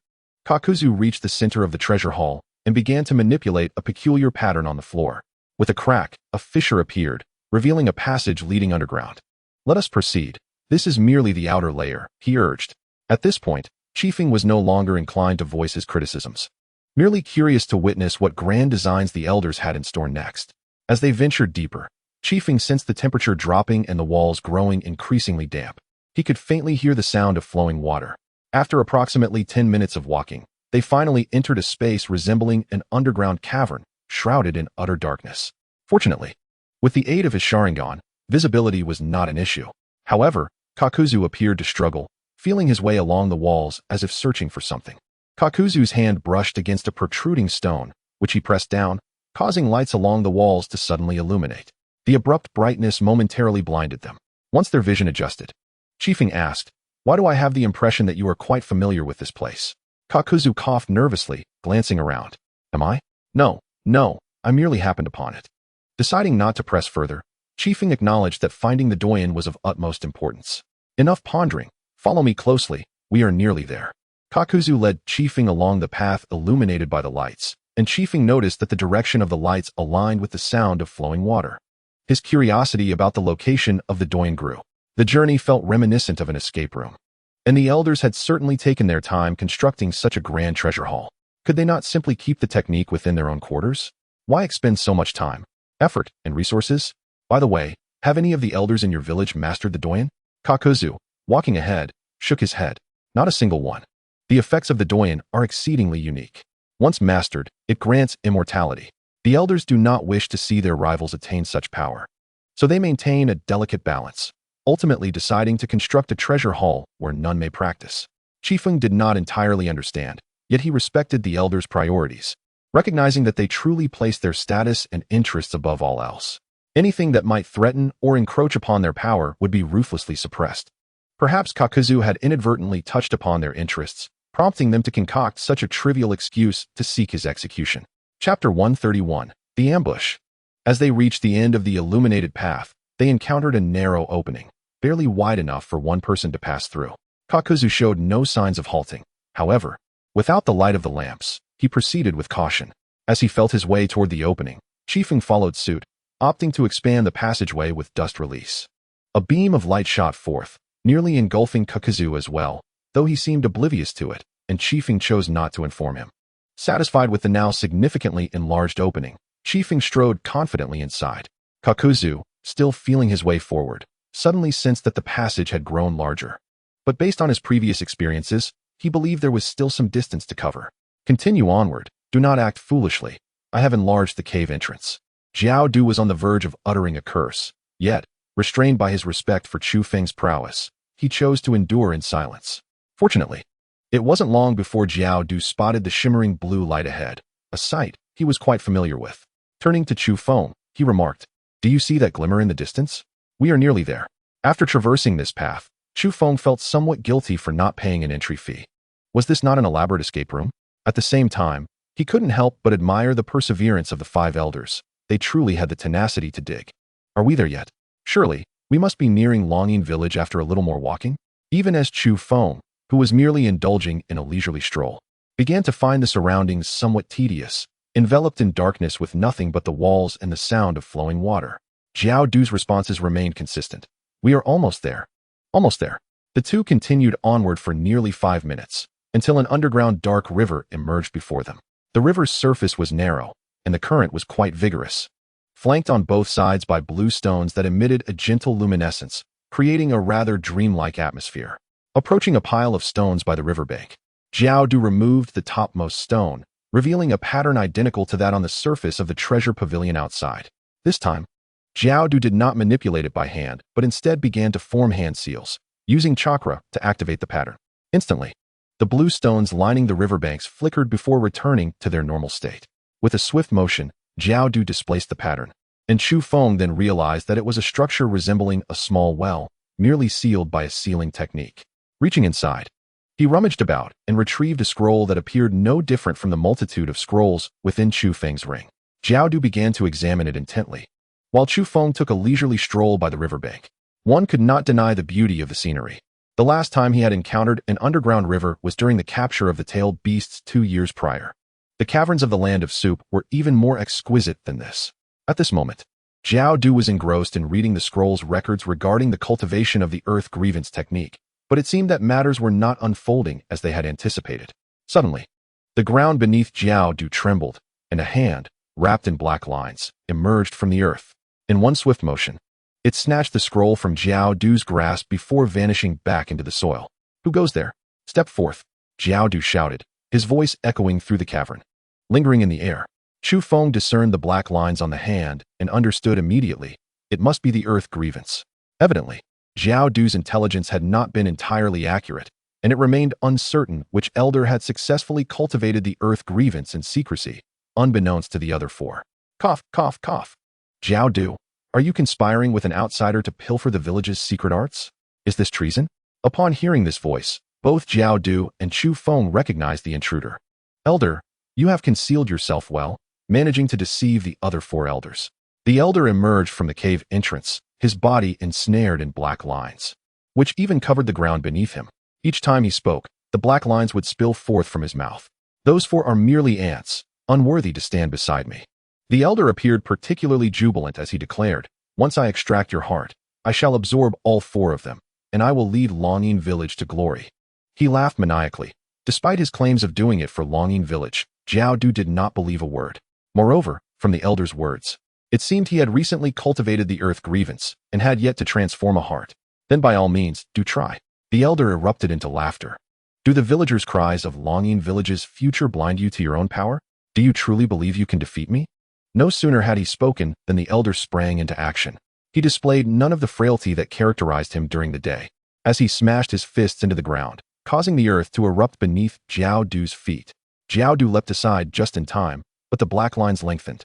Speaker 1: Kakuzu reached the center of the treasure hall and began to manipulate a peculiar pattern on the floor. With a crack, a fissure appeared, revealing a passage leading underground. "Let us proceed. This is merely the outer layer," he urged. At this point, Chifeng was no longer inclined to voice his criticisms, merely curious to witness what grand designs the elders had in store next. As they ventured deeper, Chifeng sensed the temperature dropping and the walls growing increasingly damp. He could faintly hear the sound of flowing water. After approximately 10 minutes of walking, they finally entered a space resembling an underground cavern, shrouded in utter darkness. Fortunately, with the aid of his Sharingan, visibility was not an issue. However, Kakuzu appeared to struggle, feeling his way along the walls as if searching for something. Kakuzu's hand brushed against a protruding stone, which he pressed down, causing lights along the walls to suddenly illuminate. The abrupt brightness momentarily blinded them. Once their vision adjusted, Chifeng asked, "Why do I have the impression that you are quite familiar with this place?" Kakuzu coughed nervously, glancing around. "Am I? No, I merely happened upon it." Deciding not to press further, Chifeng acknowledged that finding the Doyen was of utmost importance. "Enough pondering. Follow me closely. We are nearly there." Kakuzu led Chifeng along the path illuminated by the lights, and Chifeng noticed that the direction of the lights aligned with the sound of flowing water. His curiosity about the location of the Doyen grew. The journey felt reminiscent of an escape room, and the elders had certainly taken their time constructing such a grand treasure hall. Could they not simply keep the technique within their own quarters? Why expend so much time, effort, and resources? By the way, have any of the elders in your village mastered the Doyen? Kakuzu, walking ahead, shook his head. Not a single one. The effects of the Doyen are exceedingly unique. Once mastered, it grants immortality. The elders do not wish to see their rivals attain such power, so they maintain a delicate balance, ultimately deciding to construct a treasure hall where none may practice. Chifeng did not entirely understand, yet he respected the elders' priorities, recognizing that they truly placed their status and interests above all else. Anything that might threaten or encroach upon their power would be ruthlessly suppressed. Perhaps Kakuzu had inadvertently touched upon their interests, prompting them to concoct such a trivial excuse to seek his execution. Chapter 131. The Ambush. As they reached the end of the illuminated path, they encountered a narrow opening, barely wide enough for one person to pass through. Kakuzu showed no signs of halting. However, without the light of the lamps, he proceeded with caution. As he felt his way toward the opening, Chifeng followed suit, opting to expand the passageway with dust release. A beam of light shot forth, nearly engulfing Kakuzu as well, though he seemed oblivious to it, and Chifeng chose not to inform him. Satisfied with the now significantly enlarged opening, Chifeng strode confidently inside. Kakuzu, still feeling his way forward, suddenly sensed that the passage had grown larger. But based on his previous experiences, he believed there was still some distance to cover. Continue onward, do not act foolishly. I have enlarged the cave entrance. Jiao Du was on the verge of uttering a curse, yet, restrained by his respect for Chu Feng's prowess, he chose to endure in silence. Fortunately, it wasn't long before Jiao Du spotted the shimmering blue light ahead, a sight he was quite familiar with. Turning to Chu Feng, he remarked, "Do you see that glimmer in the distance? We are nearly there." After traversing this path, Chu Feng felt somewhat guilty for not paying an entry fee. Was this not an elaborate escape room? At the same time, he couldn't help but admire the perseverance of the five elders. They truly had the tenacity to dig. Are we there yet? Surely, we must be nearing Longing Village after a little more walking? Even as Chu Feng, who was merely indulging in a leisurely stroll, began to find the surroundings somewhat tedious, enveloped in darkness with nothing but the walls and the sound of flowing water. Jiao Du's responses remained consistent. We are almost there. Almost there. The two continued onward for nearly 5 minutes, until an underground dark river emerged before them. The river's surface was narrow, and the current was quite vigorous, flanked on both sides by blue stones that emitted a gentle luminescence, creating a rather dreamlike atmosphere. Approaching a pile of stones by the riverbank, Jiao Du removed the topmost stone, revealing a pattern identical to that on the surface of the treasure pavilion outside. This time, Jiao Du did not manipulate it by hand, but instead began to form hand seals, using chakra to activate the pattern. Instantly, the blue stones lining the riverbanks flickered before returning to their normal state. With a swift motion, Jiao Du displaced the pattern, and Chu Feng then realized that it was a structure resembling a small well, merely sealed by a sealing technique. Reaching inside, he rummaged about and retrieved a scroll that appeared no different from the multitude of scrolls within Chu Feng's ring. Jiao Du began to examine it intently, while Chu Feng took a leisurely stroll by the riverbank. One could not deny the beauty of the scenery. The last time he had encountered an underground river was during the capture of the tailed beasts 2 years prior. The caverns of the Land of Soup were even more exquisite than this. At this moment, Jiao Du was engrossed in reading the scroll's records regarding the cultivation of the earth grievance technique, but it seemed that matters were not unfolding as they had anticipated. Suddenly, the ground beneath Jiao Du trembled, and a hand, wrapped in black lines, emerged from the earth. In one swift motion, it snatched the scroll from Jiao Du's grasp before vanishing back into the soil. "Who goes there? Step forth," Jiao Du shouted, his voice echoing through the cavern. Lingering in the air, Chu Feng discerned the black lines on the hand and understood immediately. It must be the earth grievance. Evidently, Jiao Du's intelligence had not been entirely accurate, and it remained uncertain which elder had successfully cultivated the earth grievance in secrecy, unbeknownst to the other four. Cough, cough, cough. Jiao Du, are you conspiring with an outsider to pilfer the village's secret arts? Is this treason? Upon hearing this voice, both Jiao Du and Chu Feng recognized the intruder. Elder, you have concealed yourself well, managing to deceive the other 4 elders. The elder emerged from the cave entrance, his body ensnared in black lines, which even covered the ground beneath him. Each time he spoke, the black lines would spill forth from his mouth. Those 4 are merely ants, unworthy to stand beside me. The elder appeared particularly jubilant as he declared, "Once I extract your heart, I shall absorb all 4 of them, and I will lead Longing Village to glory." He laughed maniacally. Despite his claims of doing it for Longing Village, Jiao Du did not believe a word. Moreover, from the elder's words, it seemed he had recently cultivated the earth grievance and had yet to transform a heart. Then by all means, do try. The elder erupted into laughter. Do the villagers' cries of Longing Village's future blind you to your own power? Do you truly believe you can defeat me? No sooner had he spoken than the elder sprang into action. He displayed none of the frailty that characterized him during the day, as he smashed his fists into the ground, causing the earth to erupt beneath Jiao Du's feet. Jiao Du leapt aside just in time, but the black lines lengthened.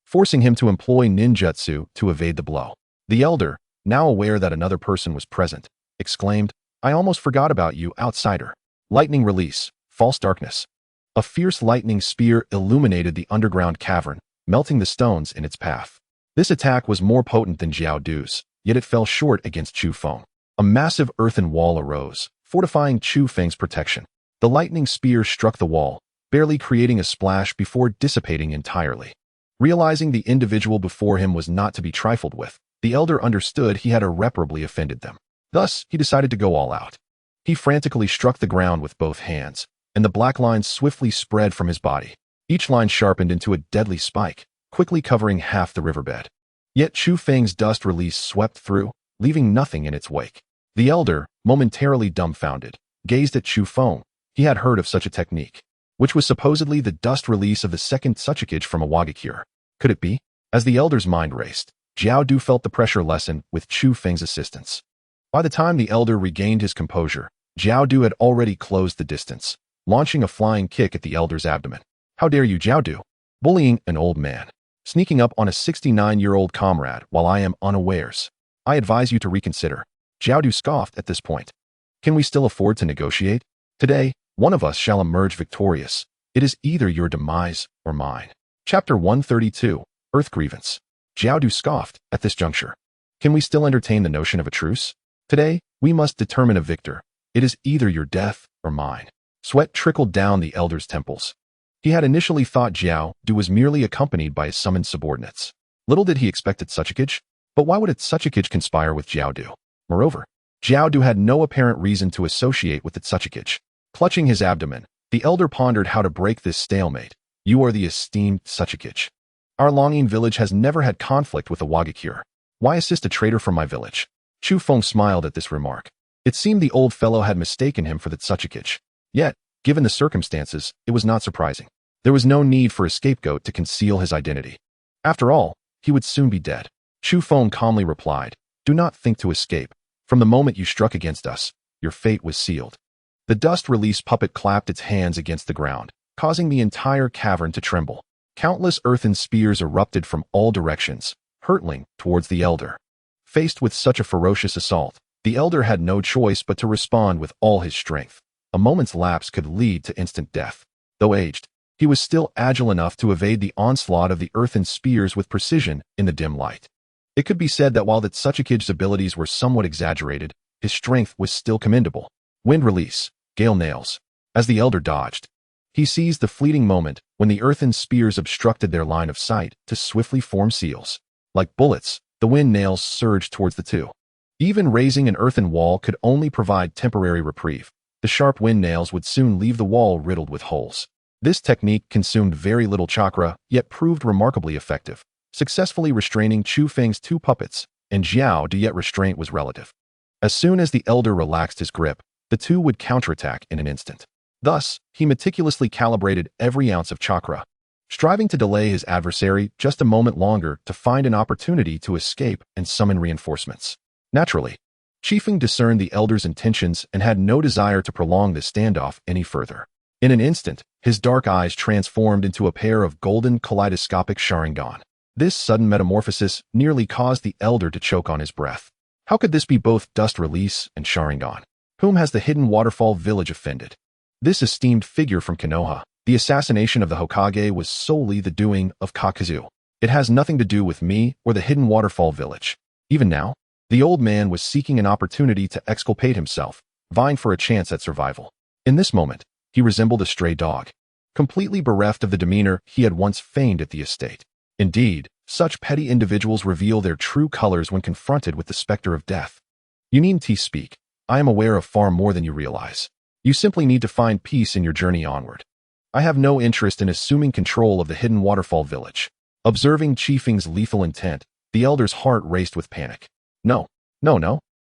Speaker 1: forcing him to employ ninjutsu to evade the blow. The elder, now aware that another person was present, exclaimed, "I almost forgot about you, outsider." Lightning release, false darkness. A fierce lightning spear illuminated the underground cavern, melting the stones in its path. This attack was more potent than Jiao Du's, yet it fell short against Chu Feng. A massive earthen wall arose, fortifying Chu Feng's protection. The lightning spear struck the wall, barely creating a splash before dissipating entirely. Realizing the individual before him was not to be trifled with, the elder understood he had irreparably offended them. Thus, he decided to go all out. He frantically struck the ground with both hands, and the black lines swiftly spread from his body. Each line sharpened into a deadly spike, quickly covering half the riverbed. Yet Chu Feng's dust release swept through, leaving nothing in its wake. The elder, momentarily dumbfounded, gazed at Chu Feng. He had heard of such a technique, which was supposedly the dust release of the second Tsuchikage from a Wagakure. Could it be? As the elder's mind raced, Jiao Du felt the pressure lessen with Chu Feng's assistance. By the time the elder regained his composure, Jiao Du had already closed the distance, launching a flying kick at the elder's abdomen. "How dare you, Jiao Du? Bullying an old man. Sneaking up on a 69-year-old comrade while I am unawares. I advise you to reconsider." Jiao Du scoffed at this point. "Can we still afford to negotiate? Today, one of us shall emerge victorious. It is either your demise or mine." Chapter 132, Earth Grievance. Jiao Du scoffed at this juncture. "Can we still entertain the notion of a truce? Today, we must determine a victor. It is either your death or mine." Sweat trickled down the elder's temples. He had initially thought Jiao Du was merely accompanied by his summoned subordinates. Little did he expect a Tsuchikage, but why would a Tsuchikage conspire with Jiao Du? Moreover, Jiao Du had no apparent reason to associate with the Tsuchikage. Clutching his abdomen, the elder pondered how to break this stalemate. "You are the esteemed Tsuchikage. Our longing village has never had conflict with a Wagakure. Why assist a traitor from my village?" Chu Feng smiled at this remark. It seemed the old fellow had mistaken him for the Tsuchikage. Yet, given the circumstances, it was not surprising. There was no need for a scapegoat to conceal his identity. After all, he would soon be dead. Chu Feng calmly replied, "Do not think to escape. From the moment you struck against us, your fate was sealed." The dust release puppet clapped its hands against the ground, causing the entire cavern to tremble. Countless earthen spears erupted from all directions, hurtling towards the elder. Faced with such a ferocious assault, the elder had no choice but to respond with all his strength. A moment's lapse could lead to instant death. Though aged, he was still agile enough to evade the onslaught of the earthen spears with precision in the dim light. It could be said that while the Tsuchikage's abilities were somewhat exaggerated, his strength was still commendable. Wind release, gale nails. As the elder dodged, he seized the fleeting moment when the earthen spears obstructed their line of sight to swiftly form seals. Like bullets, the wind nails surged towards the two. Even raising an earthen wall could only provide temporary reprieve. The sharp wind nails would soon leave the wall riddled with holes. This technique consumed very little chakra, yet proved remarkably effective, successfully restraining Chu Feng's two puppets, and Jiao Du, yet restraint was relative. As soon as the elder relaxed his grip, the two would counterattack in an instant. Thus, he meticulously calibrated every ounce of chakra, striving to delay his adversary just a moment longer to find an opportunity to escape and summon reinforcements. Naturally, Chi Feng discerned the elder's intentions and had no desire to prolong this standoff any further. In an instant, his dark eyes transformed into a pair of golden kaleidoscopic Sharingan. This sudden metamorphosis nearly caused the elder to choke on his breath. How could this be both dust release and Sharingan? Whom has the hidden waterfall village offended? This esteemed figure from Konoha, the assassination of the Hokage, was solely the doing of Kakuzu. It has nothing to do with me or the hidden waterfall village. Even now, the old man was seeking an opportunity to exculpate himself, vying for a chance at survival. In this moment, he resembled a stray dog, completely bereft of the demeanor he had once feigned at the estate. Indeed, such petty individuals reveal their true colors when confronted with the specter of death. You needn't speak. I am aware of far more than you realize. You simply need to find peace in your journey onward. I have no interest in assuming control of the hidden waterfall village. Observing Chi Feng's lethal intent, the elder's heart raced with panic. No.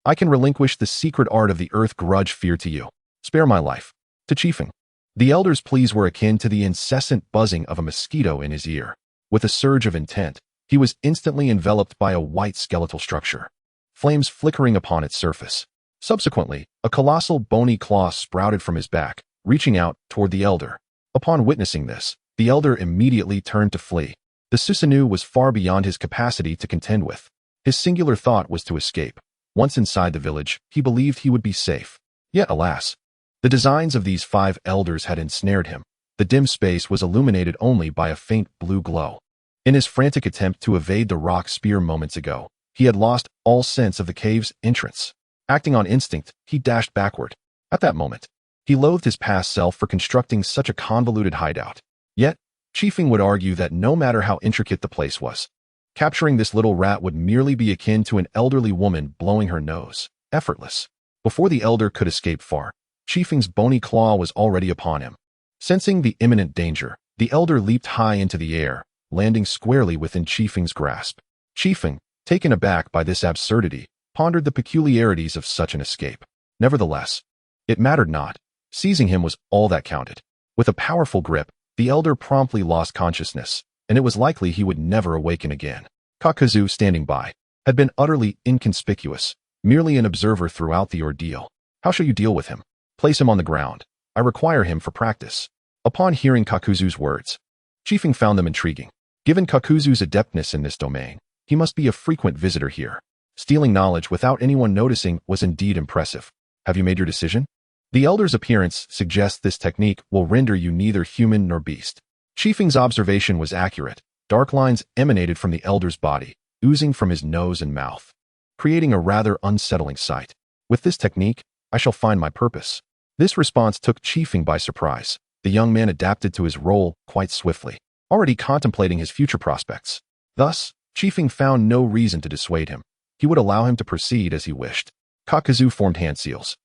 Speaker 1: I can relinquish the secret art of the earth grudge fear to you. Spare my life. To Chi Feng. The elder's pleas were akin to the incessant buzzing of a mosquito in his ear. With a surge of intent, he was instantly enveloped by a white skeletal structure, flames flickering upon its surface. Subsequently, a colossal bony claw sprouted from his back, reaching out toward the elder. Upon witnessing this, the elder immediately turned to flee. The Susanoo was far beyond his capacity to contend with. His singular thought was to escape. Once inside the village, he believed he would be safe. Yet, alas, the designs of these 5 elders had ensnared him. The dim space was illuminated only by a faint blue glow. In his frantic attempt to evade the rock spear moments ago, he had lost all sense of the cave's entrance. Acting on instinct, he dashed backward. At that moment, he loathed his past self for constructing such a convoluted hideout. Yet, Chiefing would argue that no matter how intricate the place was, capturing this little rat would merely be akin to an elderly woman blowing her nose. Effortless. Before the elder could escape far, Chiefing's bony claw was already upon him. Sensing the imminent danger, the elder leaped high into the air, landing squarely within Chiefing's grasp. Chiefing, taken aback by this absurdity, pondered the peculiarities of such an escape. Nevertheless, it mattered not. Seizing him was all that counted. With a powerful grip, the elder promptly lost consciousness, and it was likely he would never awaken again. Kakuzu, standing by, had been utterly inconspicuous, merely an observer throughout the ordeal. How shall you deal with him? Place him on the ground. I require him for practice. Upon hearing Kakuzu's words, Chiefing found them intriguing. Given Kakuzu's adeptness in this domain, he must be a frequent visitor here. Stealing knowledge without anyone noticing was indeed impressive. Have you made your decision? The elder's appearance suggests this technique will render you neither human nor beast. Chiefing's observation was accurate. Dark lines emanated from the elder's body, oozing from his nose and mouth, creating a rather unsettling sight. With this technique, I shall find my purpose. This response took Chiefing by surprise. The young man adapted to his role quite swiftly, already contemplating his future prospects. Thus, Chiefing found no reason to dissuade him. He would allow him to proceed as he wished. Kakuzu formed hand seals,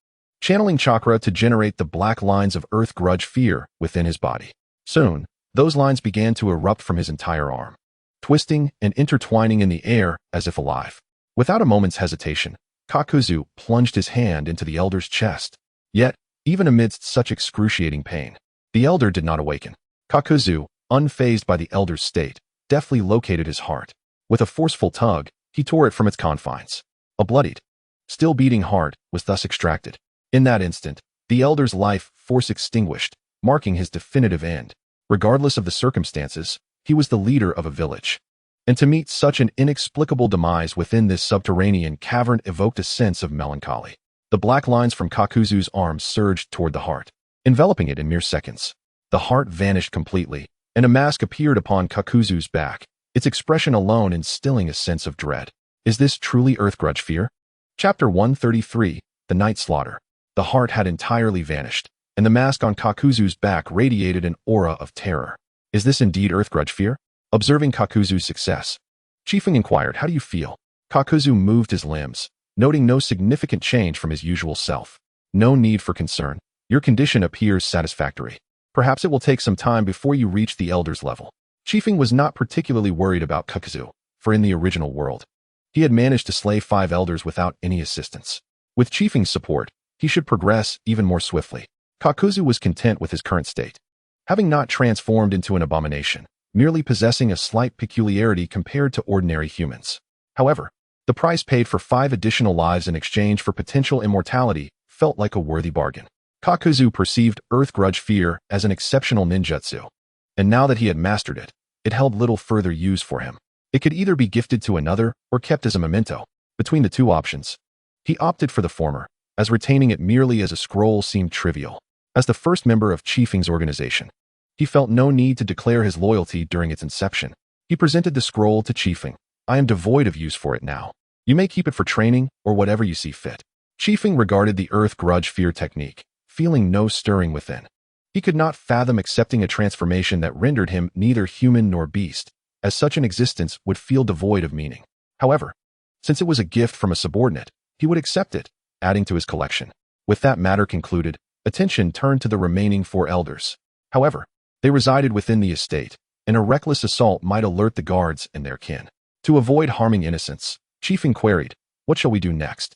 Speaker 1: channeling chakra to generate the black lines of earth grudge fear within his body. Soon, those lines began to erupt from his entire arm, twisting and intertwining in the air as if alive. Without a moment's hesitation, Kakuzu plunged his hand into the elder's chest. Yet, even amidst such excruciating pain, the elder did not awaken. Kakuzu, unfazed by the elder's state, deftly located his heart. With a forceful tug, he tore it from its confines. A bloodied, still beating heart was thus extracted. In that instant, the elder's life force extinguished, marking his definitive end. Regardless of the circumstances, he was the leader of a village. And to meet such an inexplicable demise within this subterranean cavern evoked a sense of melancholy. The black lines from Kakuzu's arms surged toward the heart, enveloping it in mere seconds. The heart vanished completely, and a mask appeared upon Kakuzu's back, its expression alone instilling a sense of dread. Is this truly Earth Grudge fear? Chapter 133, The Night Slaughter. The heart had entirely vanished, and the mask on Kakuzu's back radiated an aura of terror. Is this indeed Earth Grudge fear? Observing Kakuzu's success, Chiefing inquired, how do you feel? Kakuzu moved his limbs, noting no significant change from his usual self. No need for concern. Your condition appears satisfactory. Perhaps it will take some time before you reach the elder's level. Chiefing was not particularly worried about Kakuzu, for in the original world, he had managed to slay 5 elders without any assistance. With Chiefing's support, he should progress even more swiftly. Kakuzu was content with his current state, having not transformed into an abomination, merely possessing a slight peculiarity compared to ordinary humans. However, the price paid for 5 additional lives in exchange for potential immortality felt like a worthy bargain. Kakuzu perceived Earth Grudge fear as an exceptional ninjutsu, and now that he had mastered it, it held little further use for him. It could either be gifted to another or kept as a memento. Between the 2 options, he opted for the former, as retaining it merely as a scroll seemed trivial. As the first member of Chiefing's organization, he felt no need to declare his loyalty during its inception. He presented the scroll to Chiefing. I am devoid of use for it now. You may keep it for training or whatever you see fit. Chiefing regarded the Earth Grudge fear technique, feeling no stirring within. He could not fathom accepting a transformation that rendered him neither human nor beast, as such an existence would feel devoid of meaning. However, since it was a gift from a subordinate, he would accept it, adding to his collection. With that matter concluded, attention turned to the remaining 4 elders. However, they resided within the estate, and a reckless assault might alert the guards and their kin. To avoid harming innocents, Chiefing queried, what shall we do next?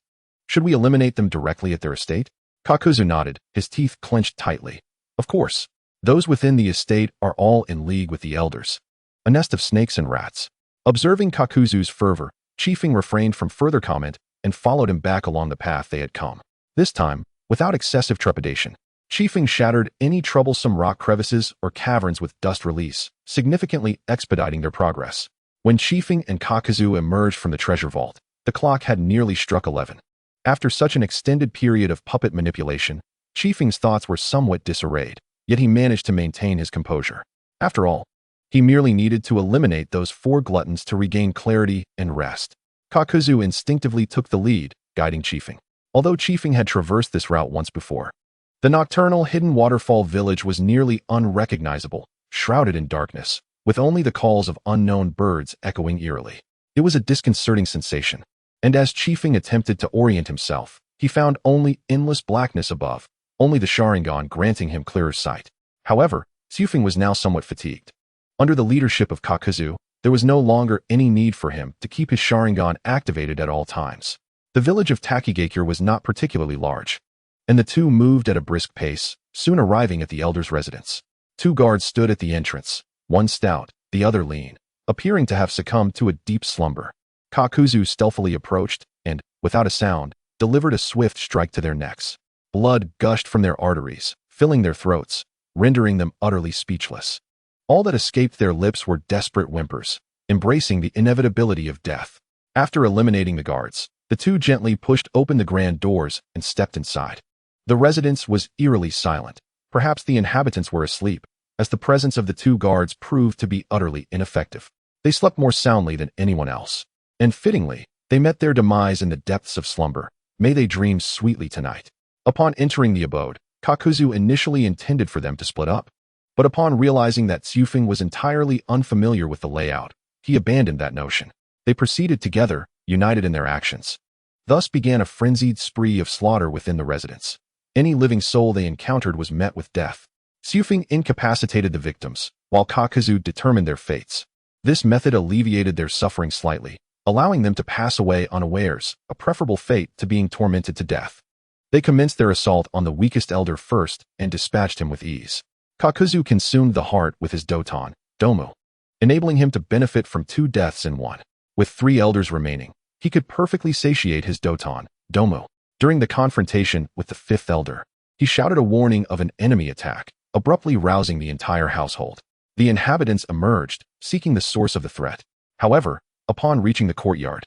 Speaker 1: Should we eliminate them directly at their estate? Kakuzu nodded, his teeth clenched tightly. Of course, those within the estate are all in league with the elders. A nest of snakes and rats. Observing Kakuzu's fervor, Chiefing refrained from further comment and followed him back along the path they had come. This time, without excessive trepidation, Chiefing shattered any troublesome rock crevices or caverns with dust release, significantly expediting their progress. When Chiefing and Kakuzu emerged from the treasure vault, the clock had nearly struck 11. After such an extended period of puppet manipulation, Chiefing's thoughts were somewhat disarrayed, yet he managed to maintain his composure. After all, he merely needed to eliminate those 4 gluttons to regain clarity and rest. Kakuzu instinctively took the lead, guiding Chiefing. Although Chiefing had traversed this route once before, the nocturnal hidden waterfall village was nearly unrecognizable, shrouded in darkness, with only the calls of unknown birds echoing eerily. It was a disconcerting sensation, and as Chiefing attempted to orient himself, he found only endless blackness above, only the Sharingan granting him clearer sight. However, Chiefing was now somewhat fatigued. Under the leadership of Kakuzu, there was no longer any need for him to keep his Sharingan activated at all times. The village of Takigakure was not particularly large, and the two moved at a brisk pace, soon arriving at the elder's residence. 2 guards stood at the entrance, one stout, the other lean, appearing to have succumbed to a deep slumber. Kakuzu stealthily approached and, without a sound, delivered a swift strike to their necks. Blood gushed from their arteries, filling their throats, rendering them utterly speechless. All that escaped their lips were desperate whimpers, embracing the inevitability of death. After eliminating the guards, the two gently pushed open the grand doors and stepped inside. The residence was eerily silent. Perhaps the inhabitants were asleep, as the presence of the 2 guards proved to be utterly ineffective. They slept more soundly than anyone else, and fittingly, they met their demise in the depths of slumber. May they dream sweetly tonight. Upon entering the abode, Kakuzu initially intended for them to split up. But upon realizing that Chiefing was entirely unfamiliar with the layout, he abandoned that notion. They proceeded together, united in their actions. Thus began a frenzied spree of slaughter within the residence. Any living soul they encountered was met with death. Chiefing incapacitated the victims, while Kakuzu determined their fates. This method alleviated their suffering slightly, allowing them to pass away unawares, a preferable fate to being tormented to death. They commenced their assault on the weakest elder first and dispatched him with ease. Kakuzu consumed the heart with his Doton, Domo, enabling him to benefit from 2 deaths in one. With 3 elders remaining, he could perfectly satiate his Doton, Domo. During the confrontation with the 5th elder, he shouted a warning of an enemy attack, abruptly rousing the entire household. The inhabitants emerged, seeking the source of the threat. However, upon reaching the courtyard,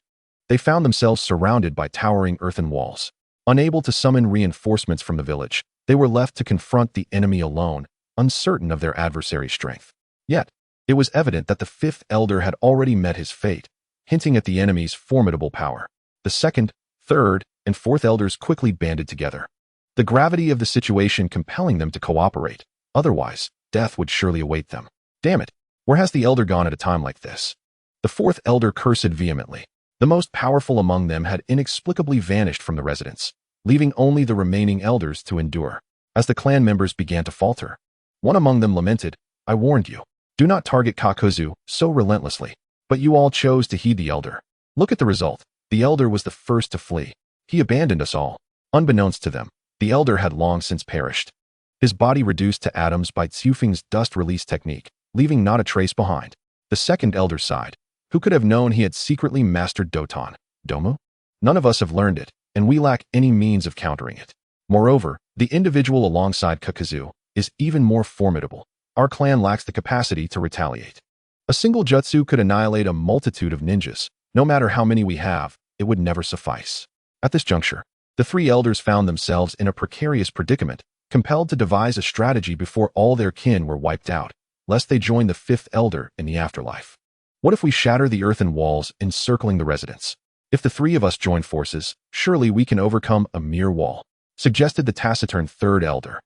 Speaker 1: they found themselves surrounded by towering earthen walls. Unable to summon reinforcements from the village, they were left to confront the enemy alone, uncertain of their adversary's strength. Yet, it was evident that the 5th elder had already met his fate, hinting at the enemy's formidable power. The 2nd, 3rd, and 4th elders quickly banded together, the gravity of the situation compelling them to cooperate. Otherwise, death would surely await them. Damn it, where has the elder gone at a time like this? The 4th elder cursed vehemently. The most powerful among them had inexplicably vanished from the residence, leaving only the remaining elders to endure. As the clan members began to falter, one among them lamented, "I warned you. Do not target Kakuzu so relentlessly. But you all chose to heed the elder. Look at the result. The elder was the first to flee. He abandoned us all." Unbeknownst to them, the elder had long since perished, his body reduced to atoms by Chiefing's dust release technique, leaving not a trace behind. The 2nd elder sighed. Who could have known he had secretly mastered Doton, Domo? None of us have learned it, and we lack any means of countering it. Moreover, the individual alongside Kakuzu is even more formidable. Our clan lacks the capacity to retaliate. A single jutsu could annihilate a multitude of ninjas. No matter how many we have, it would never suffice. At this juncture, the 3 elders found themselves in a precarious predicament, compelled to devise a strategy before all their kin were wiped out, lest they join the 5th elder in the afterlife. What if we shatter the earthen walls encircling the residence? If the 3 of us join forces, surely we can overcome a mere wall, suggested the taciturn 3rd elder.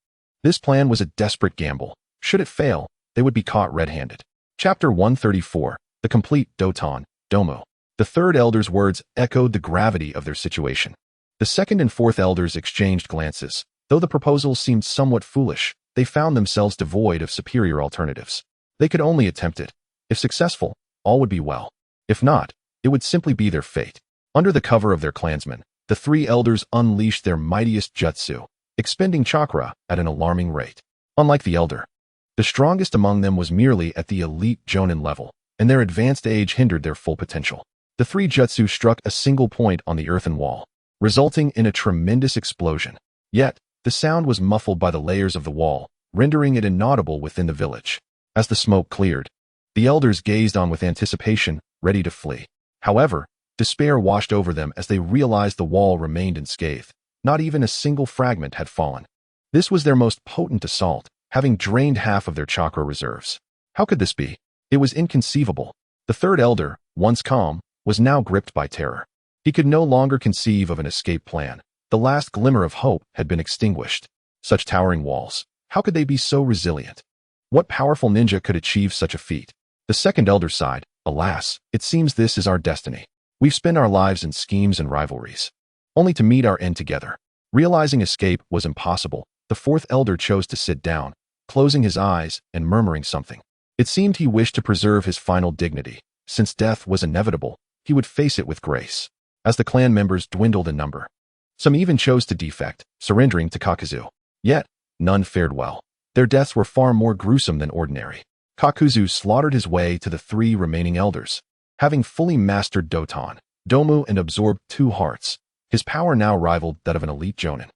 Speaker 1: This plan was a desperate gamble. Should it fail, they would be caught red-handed. Chapter 134, The Complete Doton, Domo. The 3rd elder's words echoed the gravity of their situation. The 2nd and 4th elders exchanged glances. Though the proposal seemed somewhat foolish, they found themselves devoid of superior alternatives. They could only attempt it. If successful, all would be well. If not, it would simply be their fate. Under the cover of their clansmen, the 3 elders unleashed their mightiest jutsu, expending chakra at an alarming rate. Unlike the elder, the strongest among them was merely at the elite Jonin level, and their advanced age hindered their full potential. The 3 jutsu struck a single point on the earthen wall, resulting in a tremendous explosion. Yet, The sound was muffled by the layers of the wall, rendering it inaudible within the village. As the smoke cleared, the elders gazed on with anticipation, ready to flee. However, despair washed over them as they realized the wall remained unscathed. Not even a single fragment had fallen. This was their most potent assault, having drained half of their chakra reserves. How could this be? It was inconceivable. The third elder, once calm, was now gripped by terror. He could no longer conceive of an escape plan. The last glimmer of hope had been extinguished. Such towering walls, how could they be so resilient? What powerful ninja could achieve such a feat? The second elder sighed, alas, it seems this is our destiny. We've spent our lives in schemes and rivalries, only to meet our end together. Realizing escape was impossible, the fourth elder chose to sit down, closing his eyes and murmuring something. It seemed he wished to preserve his final dignity. Since death was inevitable, he would face it with grace. As the clan members dwindled in number, some even chose to defect, surrendering to Kakuzu. Yet, none fared well. Their deaths were far more gruesome than ordinary. Kakuzu slaughtered his way to the 3 remaining elders. Having fully mastered Doton, Domu and absorbed 2 hearts, his power now rivaled that of an elite jonin.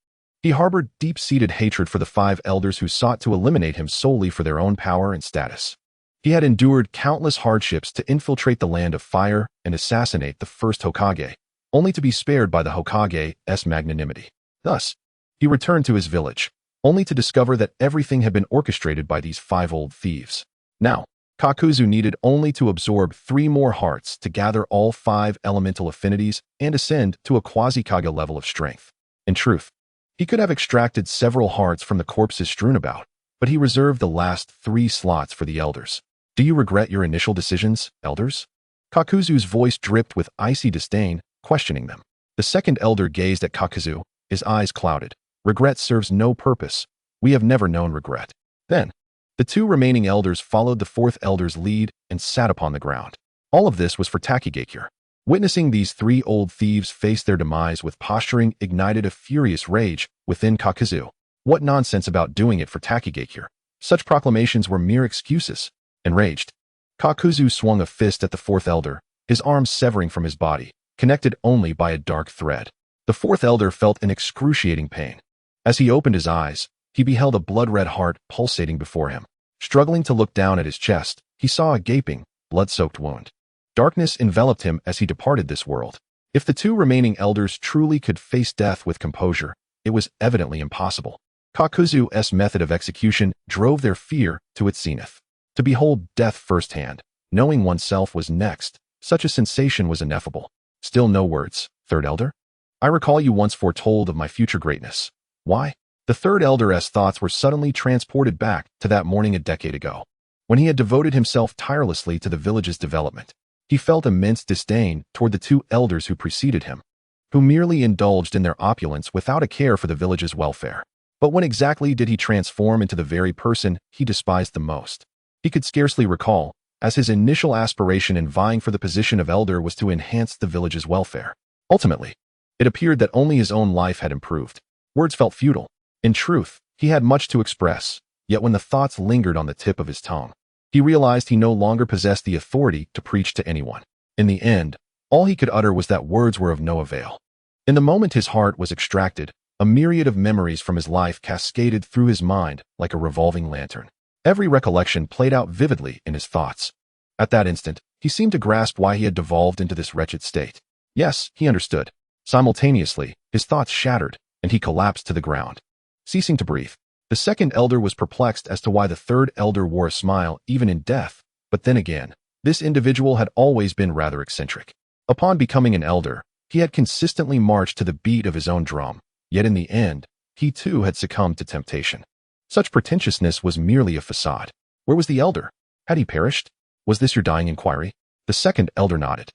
Speaker 1: He harbored deep-seated hatred for the 5 elders who sought to eliminate him solely for their own power and status. He had endured countless hardships to infiltrate the land of fire and assassinate the first Hokage, only to be spared by the Hokage's magnanimity. Thus, he returned to his village, only to discover that everything had been orchestrated by these 5 old thieves. Now, Kakuzu needed only to absorb 3 more hearts to gather all 5 elemental affinities and ascend to a quasi-Kage level of strength. In truth, he could have extracted several hearts from the corpses strewn about, but he reserved the last 3 slots for the elders. Do you regret your initial decisions, elders? Kakuzu's voice dripped with icy disdain, questioning them. The second elder gazed at Kakuzu, his eyes clouded. Regret serves no purpose. We have never known regret. Then, the 2 remaining elders followed the 4th elder's lead and sat upon the ground. All of this was for Takigakure. Witnessing these 3 old thieves face their demise with posturing ignited a furious rage within Kakuzu. What nonsense about doing it for Takigakure? Such proclamations were mere excuses. Enraged, Kakuzu swung a fist at the 4th elder, his arms severing from his body, connected only by a dark thread. The 4th elder felt an excruciating pain. As he opened his eyes, he beheld a blood-red heart pulsating before him. Struggling to look down at his chest, he saw a gaping, blood-soaked wound. Darkness enveloped him as he departed this world. If the 2 remaining elders truly could face death with composure, it was evidently impossible. Kakuzu's method of execution drove their fear to its zenith. To behold death firsthand, knowing oneself was next, such a sensation was ineffable. Still no words, third elder? I recall you once foretold of my future greatness. Why? The third elder's thoughts were suddenly transported back to that morning a decade ago, when he had devoted himself tirelessly to the village's development. He felt immense disdain toward the 2 elders who preceded him, who merely indulged in their opulence without a care for the village's welfare. But when exactly did he transform into the very person he despised the most? He could scarcely recall, as his initial aspiration in vying for the position of elder was to enhance the village's welfare. Ultimately, it appeared that only his own life had improved. Words felt futile. In truth, he had much to express, yet when the thoughts lingered on the tip of his tongue, he realized he no longer possessed the authority to preach to anyone. In the end, all he could utter was that words were of no avail. In the moment his heart was extracted, a myriad of memories from his life cascaded through his mind like a revolving lantern. Every recollection played out vividly in his thoughts. At that instant, he seemed to grasp why he had devolved into this wretched state. Yes, he understood. Simultaneously, his thoughts shattered, and he collapsed to the ground. Ceasing to breathe, the second elder was perplexed as to why the third elder wore a smile even in death, but then again, this individual had always been rather eccentric. Upon becoming an elder, he had consistently marched to the beat of his own drum, yet in the end, he too had succumbed to temptation. Such pretentiousness was merely a facade. Where was the elder? Had he perished? Was this your dying inquiry? The second elder nodded.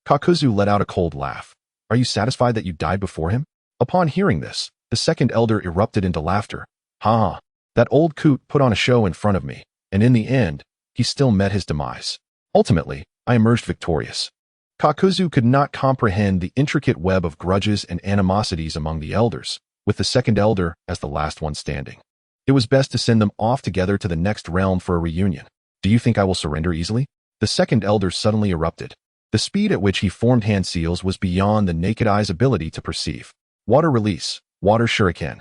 Speaker 1: Kakuzu let out a cold laugh. Are you satisfied that you died before him? Upon hearing this, the second elder erupted into laughter. Ha! That old coot put on a show in front of me, and in the end, he still met his demise. Ultimately, I emerged victorious. Kakuzu could not comprehend the intricate web of grudges and animosities among the elders, with the second elder as the last one standing. It was best to send them off together to the next realm for a reunion. Do you think I will surrender easily? The second elder suddenly erupted. The speed at which he formed hand seals was beyond the naked eye's ability to perceive. Water release, water shuriken.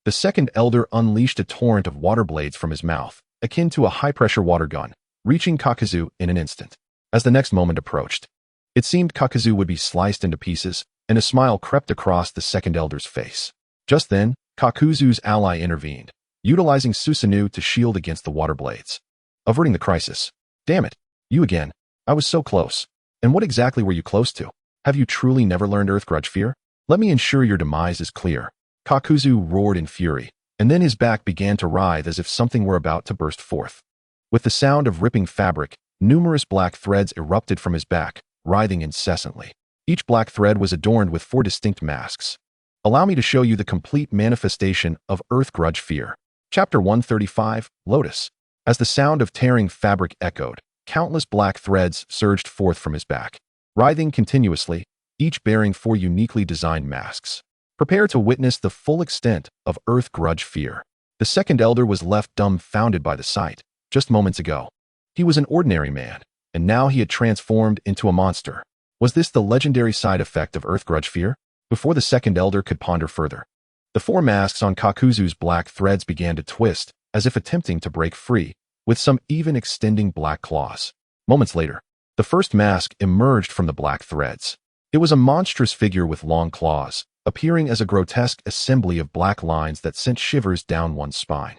Speaker 1: The second elder unleashed a torrent of water blades from his mouth, akin to a high-pressure water gun, reaching Kakuzu in an instant. As the next moment approached, it seemed Kakuzu would be sliced into pieces, and a smile crept across the second elder's face. Just then, Kakuzu's ally intervened, utilizing Susanoo to shield against the water blades, averting the crisis. Damn it, you again. I was so close. And what exactly were you close to? Have you truly never learned Earth Grudge Fear? Let me ensure your demise is clear. Kakuzu roared in fury, and then his back began to writhe as if something were about to burst forth. With the sound of ripping fabric, numerous black threads erupted from his back, writhing incessantly. Each black thread was adorned with 4 distinct masks. Allow me to show you the complete manifestation of Earth Grudge Fear. Chapter 135, Lotus. As the sound of tearing fabric echoed, countless black threads surged forth from his back, writhing continuously, each bearing 4 uniquely designed masks. Prepare to witness the full extent of Earth Grudge Fear. The second elder was left dumbfounded by the sight. Just moments ago, he was an ordinary man, and now he had transformed into a monster. Was this the legendary side effect of Earth Grudge Fear? Before the second elder could ponder further, the 4 masks on Kakuzu's black threads began to twist, as if attempting to break free, with some even extending black claws. Moments later, the first mask emerged from the black threads. It was a monstrous figure with long claws, appearing as a grotesque assembly of black lines that sent shivers down one's spine.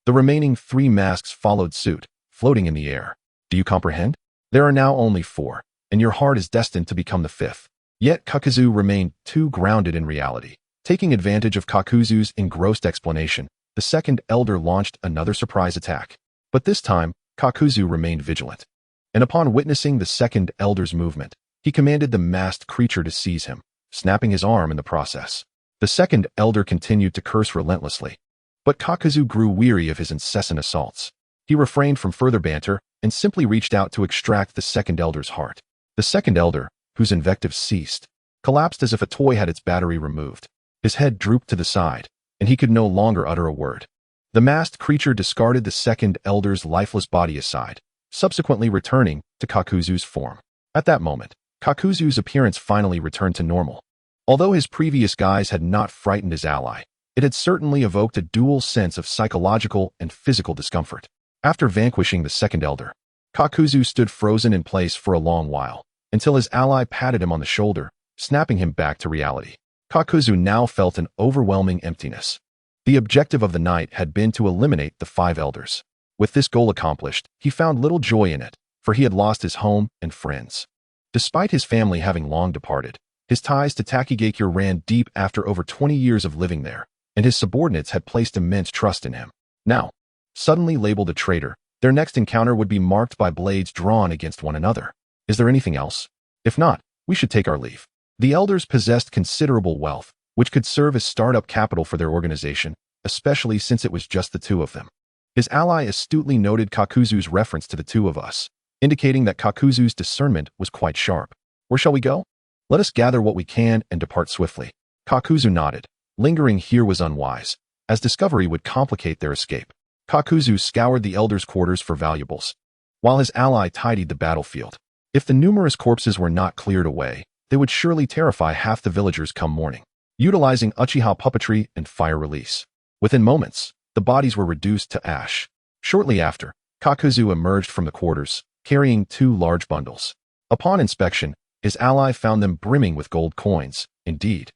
Speaker 1: The remaining 3 masks followed suit, floating in the air. Do you comprehend? There are now only 4, and your heart is destined to become the 5th. Yet Kakuzu remained too grounded in reality. Taking advantage of Kakuzu's engrossed explanation, the second elder launched another surprise attack. But this time, Kakuzu remained vigilant. And upon witnessing the second elder's movement, he commanded the masked creature to seize him, snapping his arm in the process. The second elder continued to curse relentlessly. But Kakuzu grew weary of his incessant assaults. He refrained from further banter and simply reached out to extract the second elder's heart. The second elder, whose invectives ceased, collapsed as if a toy had its battery removed. His head drooped to the side, and he could no longer utter a word. The masked creature discarded the second elder's lifeless body aside, subsequently returning to Kakuzu's form. At that moment, Kakuzu's appearance finally returned to normal. Although his previous guise had not frightened his ally, it had certainly evoked a dual sense of psychological and physical discomfort. After vanquishing the second elder, Kakuzu stood frozen in place for a long while, until his ally patted him on the shoulder, snapping him back to reality. Kakuzu now felt an overwhelming emptiness. The objective of the night had been to eliminate the 5 elders. With this goal accomplished, he found little joy in it, for he had lost his home and friends. Despite his family having long departed, his ties to Takigakure ran deep after over 20 years of living there, and his subordinates had placed immense trust in him. Now, suddenly labeled a traitor, their next encounter would be marked by blades drawn against one another. Is there anything else? If not, we should take our leave. The elders possessed considerable wealth, which could serve as startup capital for their organization, especially since it was just the 2 of them. His ally astutely noted Kakuzu's reference to the 2 of us, indicating that Kakuzu's discernment was quite sharp. Where shall we go? Let us gather what we can and depart swiftly. Kakuzu nodded. Lingering here was unwise, as discovery would complicate their escape. Kakuzu scoured the elders' quarters for valuables, while his ally tidied the battlefield. If the numerous corpses were not cleared away, they would surely terrify half the villagers come morning. Utilizing Uchiha puppetry and fire release, within moments, the bodies were reduced to ash. Shortly after, Kakuzu emerged from the quarters, carrying 2 large bundles. Upon inspection, his ally found them brimming with gold coins. Indeed,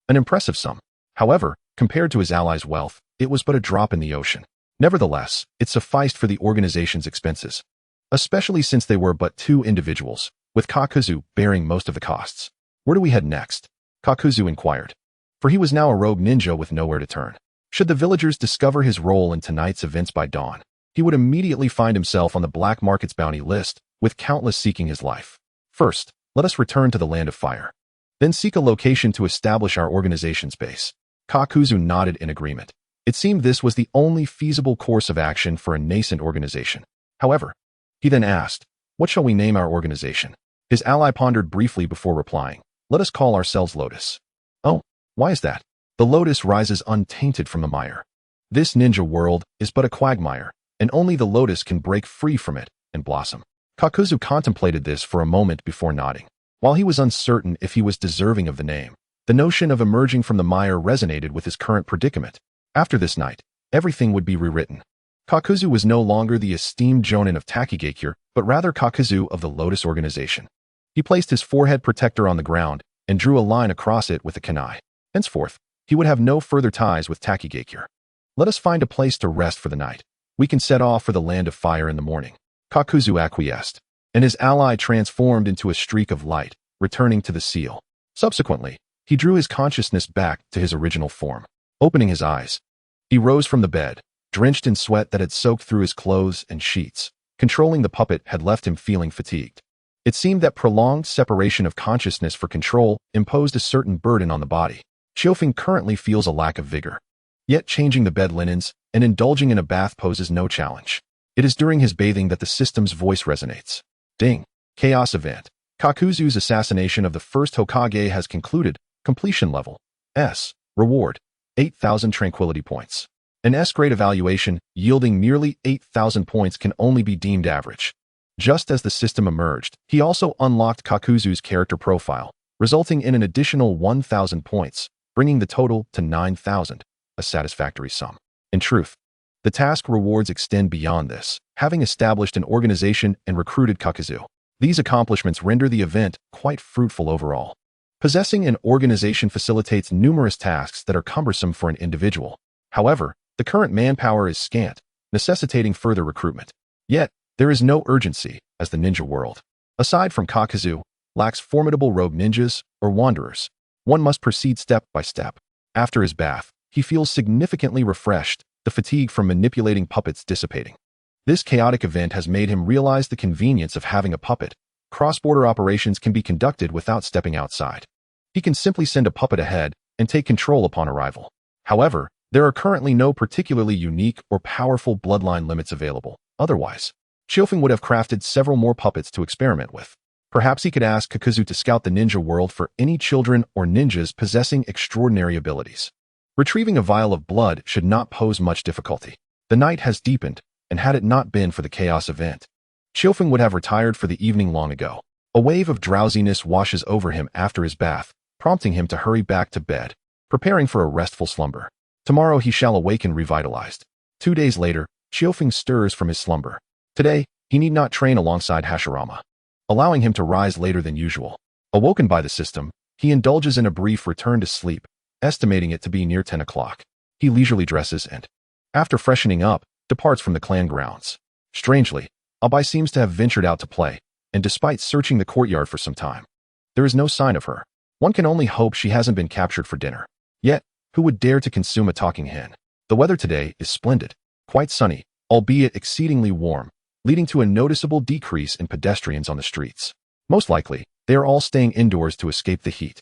Speaker 1: an impressive sum. However, compared to his ally's wealth, it was but a drop in the ocean. Nevertheless, it sufficed for the organization's expenses, especially since they were but 2 individuals, with Kakuzu bearing most of the costs. Where do we head next? Kakuzu inquired, for he was now a rogue ninja with nowhere to turn. Should the villagers discover his role in tonight's events by dawn, he would immediately find himself on the black market's bounty list, with countless seeking his life. First, let us return to the Land of Fire. Then seek a location to establish our organization's base. Kakuzu nodded in agreement. It seemed this was the only feasible course of action for a nascent organization. However, he then asked, what shall we name our organization? His ally pondered briefly before replying, let us call ourselves Lotus. Oh, why is that? The lotus rises untainted from the mire. This ninja world is but a quagmire, and only the lotus can break free from it and blossom. Kakuzu contemplated this for a moment before nodding. While he was uncertain if he was deserving of the name, the notion of emerging from the mire resonated with his current predicament. After this night, everything would be rewritten. Kakuzu was no longer the esteemed jonin of Takigakure, but rather Kakuzu of the Lotus Organization. He placed his forehead protector on the ground and drew a line across it with a kunai. Henceforth, he would have no further ties with Takigakure. Let us find a place to rest for the night. We can set off for the land of fire in the morning. Kakuzu acquiesced, and his ally transformed into a streak of light, returning to the seal. Subsequently, he drew his consciousness back to his original form. Opening his eyes, he rose from the bed, drenched in sweat that had soaked through his clothes and sheets. Controlling the puppet had left him feeling fatigued. It seemed that prolonged separation of consciousness for control imposed a certain burden on the body. Chiofeng currently feels a lack of vigor. Yet changing the bed linens and indulging in a bath poses no challenge. It is during his bathing that the system's voice resonates. Ding! Chaos event. Kakuzu's assassination of the first Hokage has concluded. Completion level. S. Reward. 8,000 tranquility points. An S-grade evaluation yielding merely 8,000 points can only be deemed average. Just as the system emerged, he also unlocked Kakuzu's character profile, resulting in an additional 1,000 points, bringing the total to 9,000, a satisfactory sum. In truth, the task rewards extend beyond this, having established an organization and recruited Kakuzu. These accomplishments render the event quite fruitful overall. Possessing an organization facilitates numerous tasks that are cumbersome for an individual. However, the current manpower is scant, necessitating further recruitment. Yet, there is no urgency, as the ninja world, aside from Kakuzu, lacks formidable rogue ninjas or wanderers. One must proceed step by step. After his bath, he feels significantly refreshed, the fatigue from manipulating puppets dissipating. This chaotic event has made him realize the convenience of having a puppet. Cross-border operations can be conducted without stepping outside. He can simply send a puppet ahead and take control upon arrival. However, there are currently no particularly unique or powerful bloodline limits available. Otherwise, Chiofeng would have crafted several more puppets to experiment with. Perhaps he could ask Kakuzu to scout the ninja world for any children or ninjas possessing extraordinary abilities. Retrieving a vial of blood should not pose much difficulty. The night has deepened, and had it not been for the chaos event, Chiofeng would have retired for the evening long ago. A wave of drowsiness washes over him after his bath, prompting him to hurry back to bed, preparing for a restful slumber. Tomorrow he shall awaken revitalized. 2 days later, Chiofeng stirs from his slumber. Today, he need not train alongside Hashirama, allowing him to rise later than usual. Awoken by the system, he indulges in a brief return to sleep, estimating it to be near 10 o'clock. He leisurely dresses and, after freshening up, departs from the clan grounds. Strangely, Abai seems to have ventured out to play, and despite searching the courtyard for some time, there is no sign of her. One can only hope she hasn't been captured for dinner. Yet, who would dare to consume a talking hen? The weather today is splendid, quite sunny, albeit exceedingly warm, leading to a noticeable decrease in pedestrians on the streets. Most likely, they are all staying indoors to escape the heat.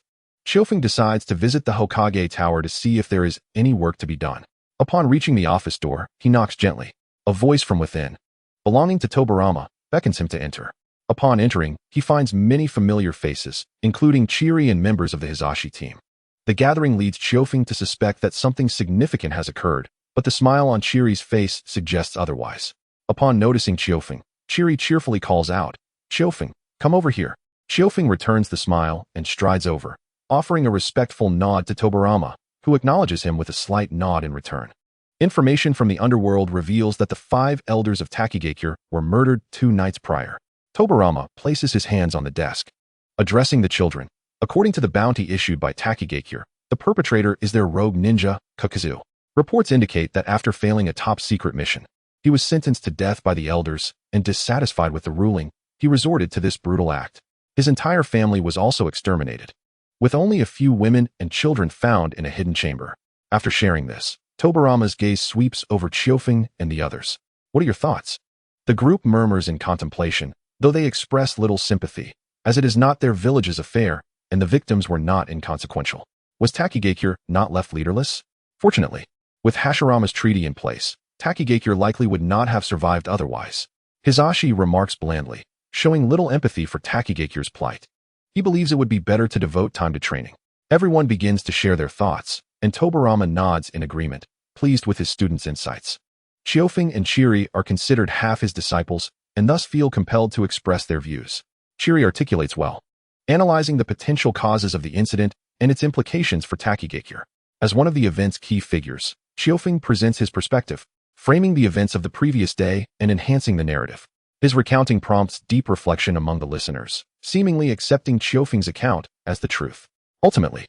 Speaker 1: Chiofeng decides to visit the Hokage Tower to see if there is any work to be done. Upon reaching the office door, he knocks gently. A voice from within, belonging to Tobirama, beckons him to enter. Upon entering, he finds many familiar faces, including Chiri and members of the Hizashi team. The gathering leads Chiofeng to suspect that something significant has occurred, but the smile on Chiri's face suggests otherwise. Upon noticing Chiofeng, Chiri cheerfully calls out, "Chiofeng, come over here." Chiofeng returns the smile and strides over, offering a respectful nod to Tobirama, who acknowledges him with a slight nod in return. Information from the underworld reveals that the 5 elders of Takigakure were murdered 2 nights prior. Tobirama places his hands on the desk. Addressing the children, according to the bounty issued by Takigakure, the perpetrator is their rogue ninja, Kakuzu. Reports indicate that after failing a top-secret mission, he was sentenced to death by the elders, and dissatisfied with the ruling, he resorted to this brutal act. His entire family was also exterminated, with only a few women and children found in a hidden chamber. After sharing this, Tobirama's gaze sweeps over Chiofeng and the others. What are your thoughts? The group murmurs in contemplation, though they express little sympathy, as it is not their village's affair, and the victims were not inconsequential. Was Takigakure not left leaderless? Fortunately, with Hashirama's treaty in place, Takigakure likely would not have survived otherwise. Hizashi remarks blandly, showing little empathy for Takigakure's plight. He believes it would be better to devote time to training. Everyone begins to share their thoughts, and Tobirama nods in agreement, pleased with his students' insights. Chiofeng and Chiri are considered half his disciples, and thus feel compelled to express their views. Chiri articulates well, analyzing the potential causes of the incident and its implications for Takigakure. As one of the event's key figures, Chiofeng presents his perspective, framing the events of the previous day and enhancing the narrative. His recounting prompts deep reflection among the listeners, seemingly accepting Chiofeng's account as the truth. Ultimately,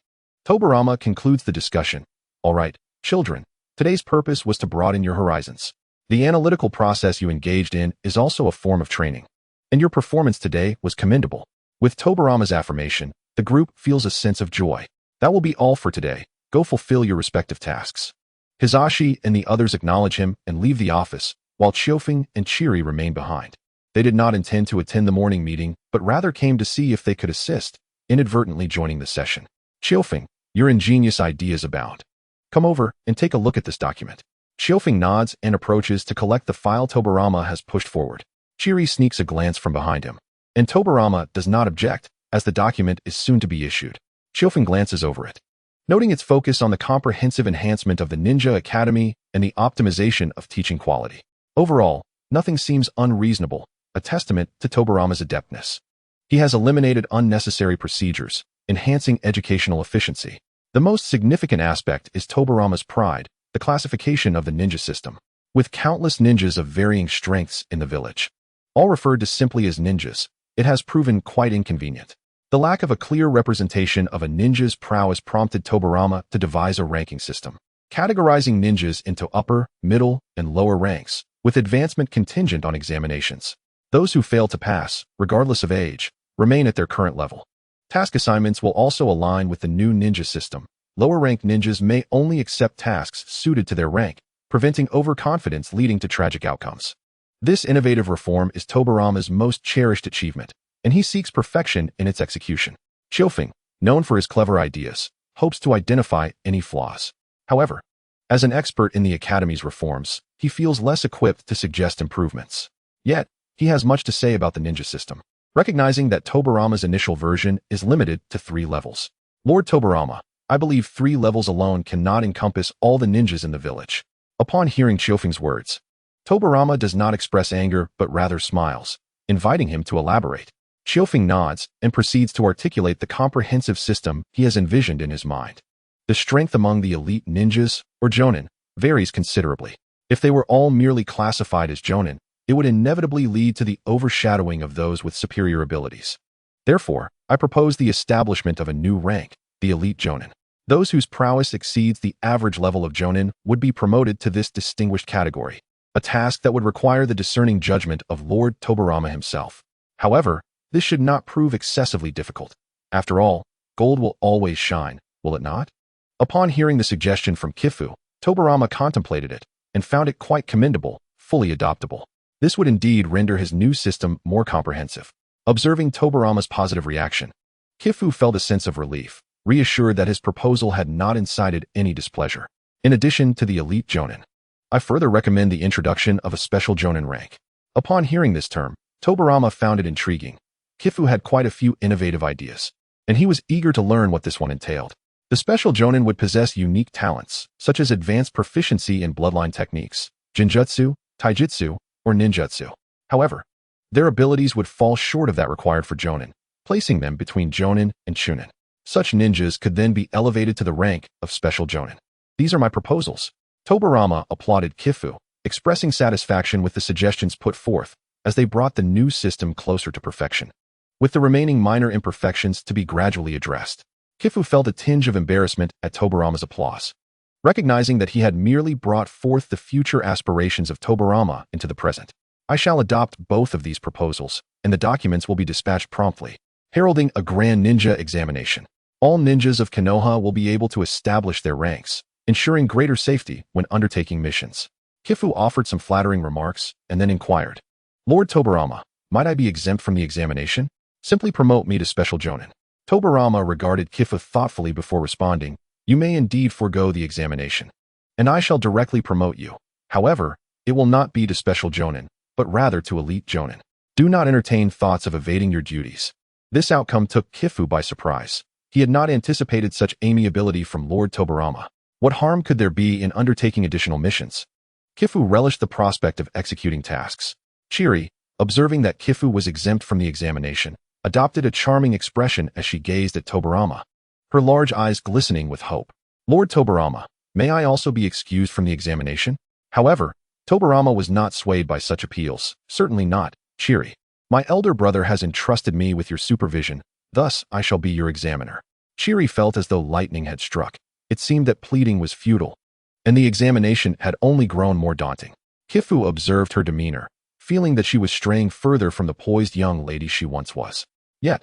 Speaker 1: Tobirama concludes the discussion. All right, children, today's purpose was to broaden your horizons. The analytical process you engaged in is also a form of training, and your performance today was commendable. With Tobirama's affirmation, the group feels a sense of joy. That will be all for today. Go fulfill your respective tasks. Hizashi and the others acknowledge him and leave the office, while Chiofeng and Chiri remain behind. They did not intend to attend the morning meeting, but rather came to see if they could assist, inadvertently joining the session. Chiofeng, your ingenious ideas abound. Come over and take a look at this document. Chiofeng nods and approaches to collect the file Tobirama has pushed forward. Chiri sneaks a glance from behind him, and Tobirama does not object, as the document is soon to be issued. Chiofeng glances over it, noting its focus on the comprehensive enhancement of the Ninja Academy and the optimization of teaching quality. Overall, nothing seems unreasonable, a testament to Tobirama's adeptness. He has eliminated unnecessary procedures, enhancing educational efficiency. The most significant aspect is Tobirama's pride, the classification of the ninja system, with countless ninjas of varying strengths in the village, all referred to simply as ninjas. It has proven quite inconvenient. The lack of a clear representation of a ninja's prowess prompted Tobirama to devise a ranking system, categorizing ninjas into upper, middle, and lower ranks, with advancement contingent on examinations. Those who fail to pass, regardless of age, remain at their current level. Task assignments will also align with the new ninja system. Lower-ranked ninjas may only accept tasks suited to their rank, preventing overconfidence leading to tragic outcomes. This innovative reform is Tobirama's most cherished achievement, and he seeks perfection in its execution. Chiofeng, known for his clever ideas, hopes to identify any flaws. However, as an expert in the Academy's reforms, he feels less equipped to suggest improvements. Yet, he has much to say about the ninja system, recognizing that Tobirama's initial version is limited to 3 levels. Lord Tobirama, I believe 3 levels alone cannot encompass all the ninjas in the village. Upon hearing Chiofeng's words, Tobirama does not express anger but rather smiles, inviting him to elaborate. Chiofeng nods and proceeds to articulate the comprehensive system he has envisioned in his mind. The strength among the elite ninjas, or jonin, varies considerably. If they were all merely classified as jonin, it would inevitably lead to the overshadowing of those with superior abilities. Therefore, I propose the establishment of a new rank, the elite jonin. Those whose prowess exceeds the average level of jonin would be promoted to this distinguished category, a task that would require the discerning judgment of Lord Tobirama himself. However, this should not prove excessively difficult. After all, gold will always shine, will it not? Upon hearing the suggestion from Kifu, Tobirama contemplated it and found it quite commendable, fully adoptable. This would indeed render his new system more comprehensive. Observing Tobirama's positive reaction, Kifu felt a sense of relief, reassured that his proposal had not incited any displeasure. In addition to the elite jonin, I further recommend the introduction of a special jonin rank. Upon hearing this term, Tobirama found it intriguing. Kifu had quite a few innovative ideas, and he was eager to learn what this one entailed. The special jonin would possess unique talents, such as advanced proficiency in bloodline techniques, jinjutsu, taijutsu, or ninjutsu. However, their abilities would fall short of that required for jonin, placing them between jonin and chunin. Such ninjas could then be elevated to the rank of special jonin. These are my proposals. Tobirama applauded Kifu, expressing satisfaction with the suggestions put forth, as they brought the new system closer to perfection, with the remaining minor imperfections to be gradually addressed. Kifu felt a tinge of embarrassment at Tobirama's applause, recognizing that he had merely brought forth the future aspirations of Tobirama into the present. I shall adopt both of these proposals, and the documents will be dispatched promptly, heralding a grand ninja examination. All ninjas of Konoha will be able to establish their ranks, ensuring greater safety when undertaking missions. Kifu offered some flattering remarks and then inquired, Lord Tobirama, might I be exempt from the examination? Simply promote me to special jonin. Tobirama regarded Kifu thoughtfully before responding, You may indeed forego the examination, and I shall directly promote you. However, it will not be to special jonin, but rather to elite jonin. Do not entertain thoughts of evading your duties. This outcome took Kifu by surprise. He had not anticipated such amiability from Lord Tobirama. What harm could there be in undertaking additional missions? Kifu relished the prospect of executing tasks. Chiri, observing that Kifu was exempt from the examination, adopted a charming expression as she gazed at Tobirama, her large eyes glistening with hope. Lord Tobirama, May I also be excused from the examination? However, Tobirama was not swayed by such appeals. Certainly not, Chiri. My elder brother has entrusted me with your supervision, thus I shall be your examiner. Chiri felt as though lightning had struck. It seemed that pleading was futile, and the examination had only grown more daunting. Kifu observed her demeanor, feeling that she was straying further from the poised young lady she once was. Yet,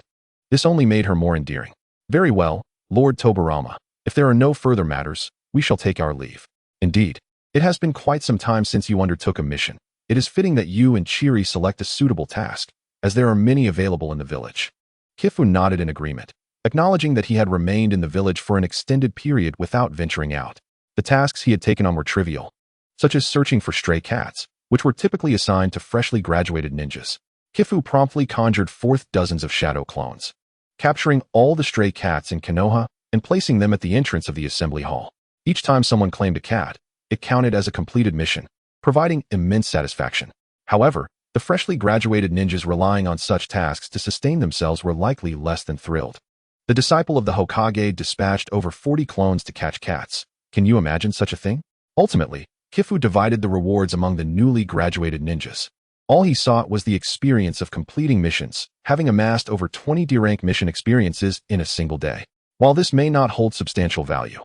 Speaker 1: this only made her more endearing. Very well, Lord Tobirama. If there are no further matters, we shall take our leave. Indeed, it has been quite some time since you undertook a mission. It is fitting that you and Chiri select a suitable task, as there are many available in the village. Kifu nodded in agreement, acknowledging that he had remained in the village for an extended period without venturing out. The tasks he had taken on were trivial, such as searching for stray cats, which were typically assigned to freshly graduated ninjas. Kifu promptly conjured forth dozens of shadow clones, capturing all the stray cats in Konoha and placing them at the entrance of the assembly hall. Each time someone claimed a cat, it counted as a completed mission, providing immense satisfaction. However, the freshly graduated ninjas relying on such tasks to sustain themselves were likely less than thrilled. The disciple of the Hokage dispatched over 40 clones to catch cats. Can you imagine such a thing? Ultimately, Kifu divided the rewards among the newly graduated ninjas. All he sought was the experience of completing missions, having amassed over 20 D-rank mission experiences in a single day. While this may not hold substantial value,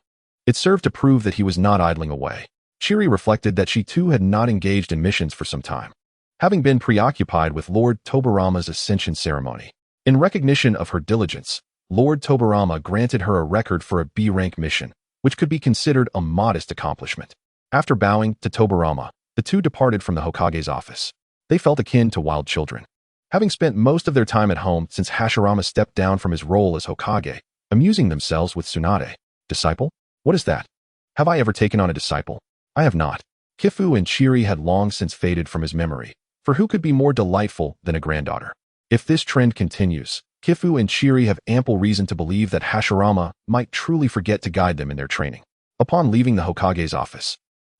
Speaker 1: it served to prove that he was not idling away. Chiri reflected that she too had not engaged in missions for some time, having been preoccupied with Lord Tobirama's ascension ceremony. In recognition of her diligence, Lord Tobirama granted her a record for a B-rank mission, which could be considered a modest accomplishment. After bowing to Tobirama, the two departed from the Hokage's office. They felt akin to wild children, having spent most of their time at home since Hashirama stepped down from his role as Hokage, amusing themselves with Tsunade. Disciple? What is that? Have I ever taken on a disciple? I have not. Kifu and Chiri had long since faded from his memory, for who could be more delightful than a granddaughter? If this trend continues, Kifu and Chiri have ample reason to believe that Hashirama might truly forget to guide them in their training. Upon leaving the Hokage's office,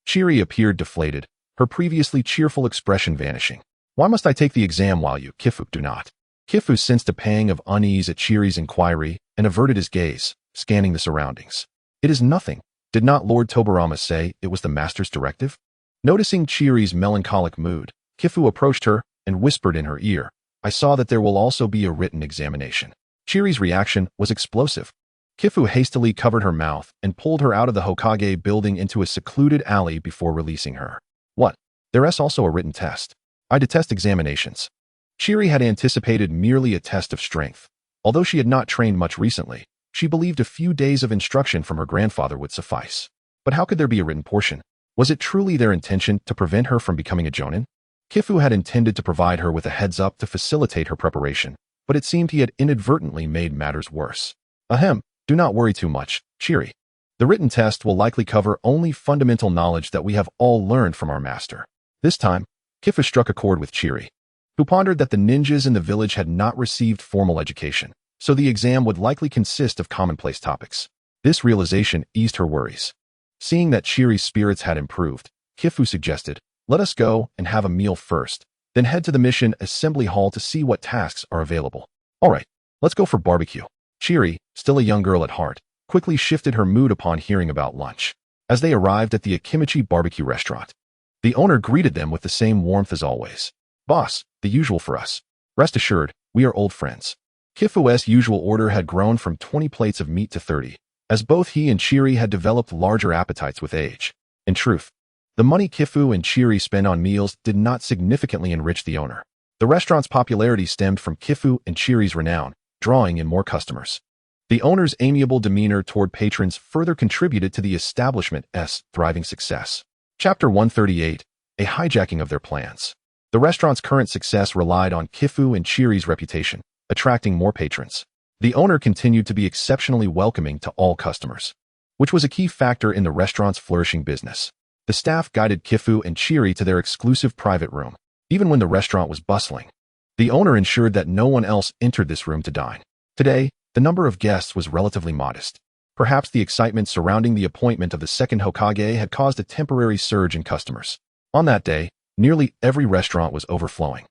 Speaker 1: Chiri appeared deflated, her previously cheerful expression vanishing. Why must I take the exam while you, Kifu, do not? Kifu sensed a pang of unease at Chiri's inquiry and averted his gaze, scanning the surroundings. It is nothing. Did not Lord Tobirama say it was the master's directive? Noticing Chiri's melancholic mood, Kifu approached her and whispered in her ear, I saw that there will also be a written examination. Chiri's reaction was explosive. Kifu hastily covered her mouth and pulled her out of the Hokage building into a secluded alley before releasing her. What? There's also a written test. I detest examinations. Chiri had anticipated merely a test of strength. Although she had not trained much recently, she believed a few days of instruction from her grandfather would suffice. But how could there be a written portion? Was it truly their intention to prevent her from becoming a jonin? Kifu had intended to provide her with a heads-up to facilitate her preparation, but it seemed he had inadvertently made matters worse. Ahem, do not worry too much, Chiri. The written test will likely cover only fundamental knowledge that we have all learned from our master. This time, Kifu struck a chord with Chiri, who pondered that the ninjas in the village had not received formal education, so the exam would likely consist of commonplace topics. This realization eased her worries. Seeing that Chiri's spirits had improved, Kifu suggested, let us go and have a meal first, then head to the mission assembly hall to see what tasks are available. All right, let's go for barbecue. Chiri, still a young girl at heart, quickly shifted her mood upon hearing about lunch. As they arrived at the Akimichi barbecue restaurant, the owner greeted them with the same warmth as always. Boss, the usual for us. Rest assured, we are old friends. Kifu's usual order had grown from 20 plates of meat to 30, as both he and Chiri had developed larger appetites with age. In truth, the money Kifu and Chiri spent on meals did not significantly enrich the owner. The restaurant's popularity stemmed from Kifu and Chiri's renown, drawing in more customers. The owner's amiable demeanor toward patrons further contributed to the establishment's thriving success. Chapter 138, a hijacking of their plans. The restaurant's current success relied on Kifu and Chiri's reputation, attracting more patrons. The owner continued to be exceptionally welcoming to all customers, which was a key factor in the restaurant's flourishing business. The staff guided Kifu and Chiri to their exclusive private room, even when the restaurant was bustling. The owner ensured that no one else entered this room to dine. Today, the number of guests was relatively modest. Perhaps the excitement surrounding the appointment of the second Hokage had caused a temporary surge in customers. On that day, nearly every restaurant was overflowing,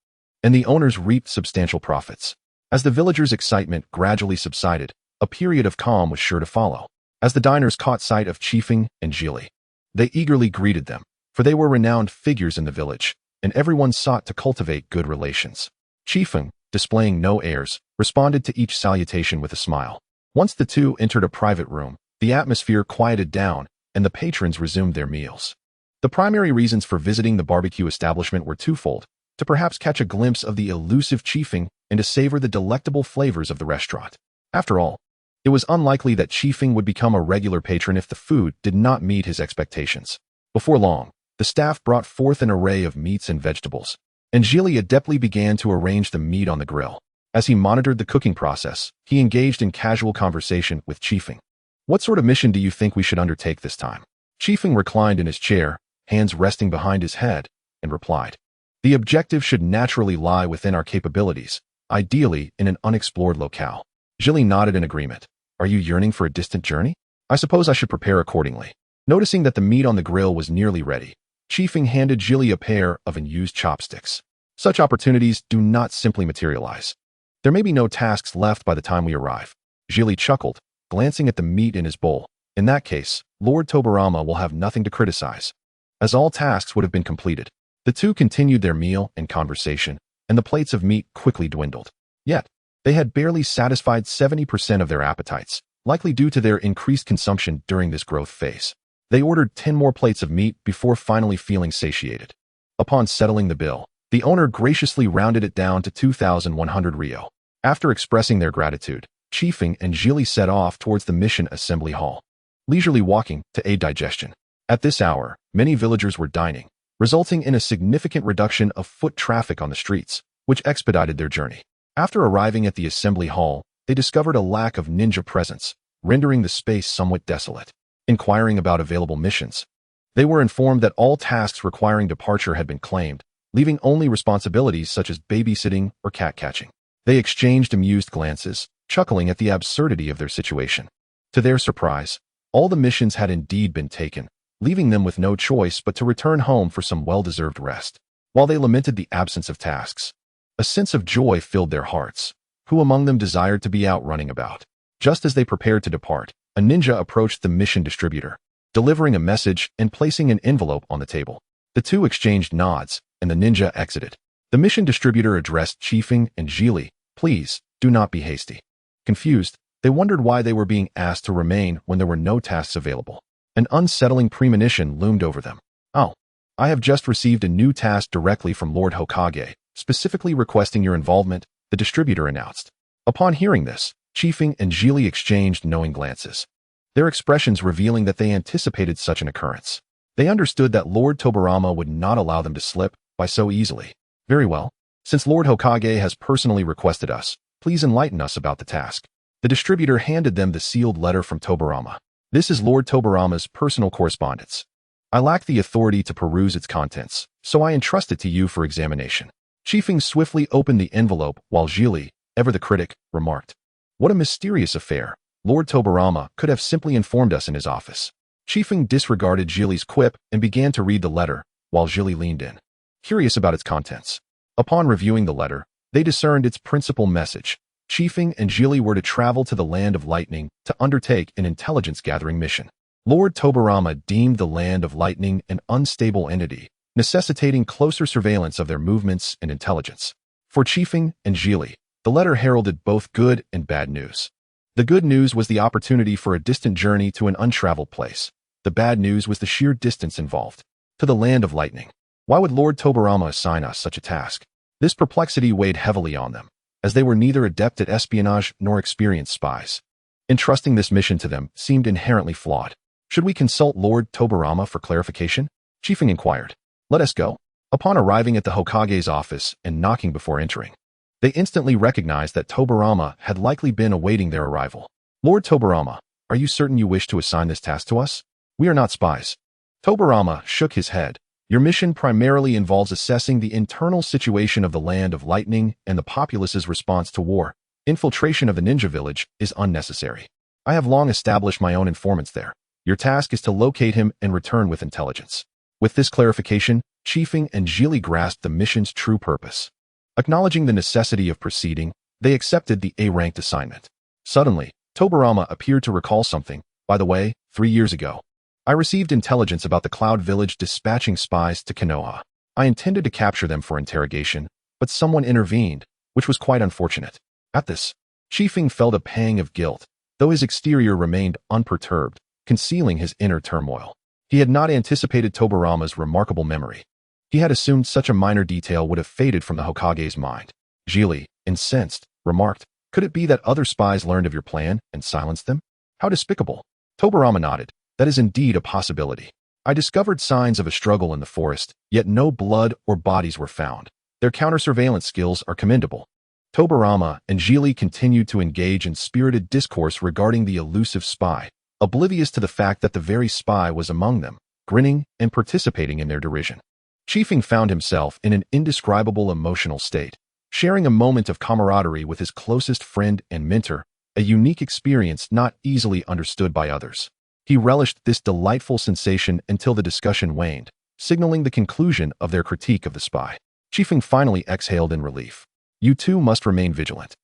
Speaker 1: and the owners reaped substantial profits. As the villagers' excitement gradually subsided, a period of calm was sure to follow. As the diners caught sight of Chifeng and Jili, they eagerly greeted them, for they were renowned figures in the village, and everyone sought to cultivate good relations. Chifeng, displaying no airs, responded to each salutation with a smile. Once the two entered a private room, the atmosphere quieted down, and the patrons resumed their meals. The primary reasons for visiting the barbecue establishment were twofold: to perhaps catch a glimpse of the elusive Chifeng and to savor the delectable flavors of the restaurant. After all, it was unlikely that Chifeng would become a regular patron if the food did not meet his expectations. Before long, the staff brought forth an array of meats and vegetables, and Jili adeptly began to arrange the meat on the grill. As he monitored the cooking process, he engaged in casual conversation with Chifeng. "What sort of mission do you think we should undertake this time?" Chifeng reclined in his chair, hands resting behind his head, and replied, "The objective should naturally lie within our capabilities, ideally in an unexplored locale." Jili nodded in agreement. "Are you yearning for a distant journey? I suppose I should prepare accordingly." Noticing that the meat on the grill was nearly ready, Chifeng handed Jili a pair of unused chopsticks. Such opportunities do not simply materialize. "There may be no tasks left by the time we arrive." Jili chuckled, glancing at the meat in his bowl. "In that case, Lord Tobirama will have nothing to criticize, as all tasks would have been completed." The two continued their meal and conversation, and the plates of meat quickly dwindled. Yet, they had barely satisfied 70% of their appetites, likely due to their increased consumption during this growth phase. They ordered 10 more plates of meat before finally feeling satiated. Upon settling the bill, the owner graciously rounded it down to 2,100 ryo. After expressing their gratitude, Chifeng and Jili set off towards the mission assembly hall, leisurely walking to aid digestion. At this hour, many villagers were dining, resulting in a significant reduction of foot traffic on the streets, which expedited their journey. After arriving at the assembly hall, they discovered a lack of ninja presence, rendering the space somewhat desolate. Inquiring about available missions, they were informed that all tasks requiring departure had been claimed, leaving only responsibilities such as babysitting or cat catching. They exchanged amused glances, chuckling at the absurdity of their situation. To their surprise, all the missions had indeed been taken, leaving them with no choice but to return home for some well-deserved rest. While they lamented the absence of tasks, a sense of joy filled their hearts. Who among them desired to be out running about? Just as they prepared to depart, a ninja approached the mission distributor, delivering a message and placing an envelope on the table. The two exchanged nods, and the ninja exited. The mission distributor addressed Chifeng and Jili. "Please, do not be hasty." Confused, they wondered why they were being asked to remain when there were no tasks available. An unsettling premonition loomed over them. "Oh, I have just received a new task directly from Lord Hokage, specifically requesting your involvement," the distributor announced. Upon hearing this, Chifeng and Jili exchanged knowing glances, their expressions revealing that they anticipated such an occurrence. They understood that Lord Tobirama would not allow them to slip by so easily. "Very well. Since Lord Hokage has personally requested us, please enlighten us about the task." The distributor handed them the sealed letter from Tobirama. "This is Lord Tobirama's personal correspondence. I lack the authority to peruse its contents, so I entrust it to you for examination." Chifeng swiftly opened the envelope while Jili, ever the critic, remarked, "What a mysterious affair. Lord Tobirama could have simply informed us in his office." Chifeng disregarded Jili's quip and began to read the letter, while Jili leaned in, curious about its contents. Upon reviewing the letter, they discerned its principal message. Chifeng and Jili were to travel to the Land of Lightning to undertake an intelligence-gathering mission. Lord Tobirama deemed the Land of Lightning an unstable entity, necessitating closer surveillance of their movements and intelligence. For Chifeng and Jili, the letter heralded both good and bad news. The good news was the opportunity for a distant journey to an untraveled place. The bad news was the sheer distance involved. To the Land of Lightning. Why would Lord Tobirama assign us such a task? This perplexity weighed heavily on them, as they were neither adept at espionage nor experienced spies. Entrusting this mission to them seemed inherently flawed. "Should we consult Lord Tobirama for clarification?" Chifeng inquired. "Let us go." Upon arriving at the Hokage's office and knocking before entering, they instantly recognized that Tobirama had likely been awaiting their arrival. "Lord Tobirama, are you certain you wish to assign this task to us? We are not spies." Tobirama shook his head. "Your mission primarily involves assessing the internal situation of the Land of Lightning and the populace's response to war. Infiltration of the ninja village is unnecessary. I have long established my own informants there. Your task is to locate him and return with intelligence." With this clarification, Chifeng and Jili grasped the mission's true purpose. Acknowledging the necessity of proceeding, they accepted the A-ranked assignment. Suddenly, Tobirama appeared to recall something, By the way, 3 years ago, I received intelligence about the Cloud Village dispatching spies to Konoha. I intended to capture them for interrogation, but someone intervened, which was quite unfortunate. At this, Chifeng felt a pang of guilt, though his exterior remained unperturbed, concealing his inner turmoil. He had not anticipated Tobirama's remarkable memory. He had assumed such a minor detail would have faded from the Hokage's mind. Gili, incensed, remarked, "Could it be that other spies learned of your plan and silenced them? How despicable." Tobirama nodded. "That is indeed a possibility. I discovered signs of a struggle in the forest, yet no blood or bodies were found. Their counter-surveillance skills are commendable." Tobirama and Gili continued to engage in spirited discourse regarding the elusive spy, oblivious to the fact that the very spy was among them, grinning and participating in their derision. Chifeng found himself in an indescribable emotional state, sharing a moment of camaraderie with his closest friend and mentor, a unique experience not easily understood by others. He relished this delightful sensation until the discussion waned, signaling the conclusion of their critique of the spy. Chifeng finally exhaled in relief. "You two must remain vigilant.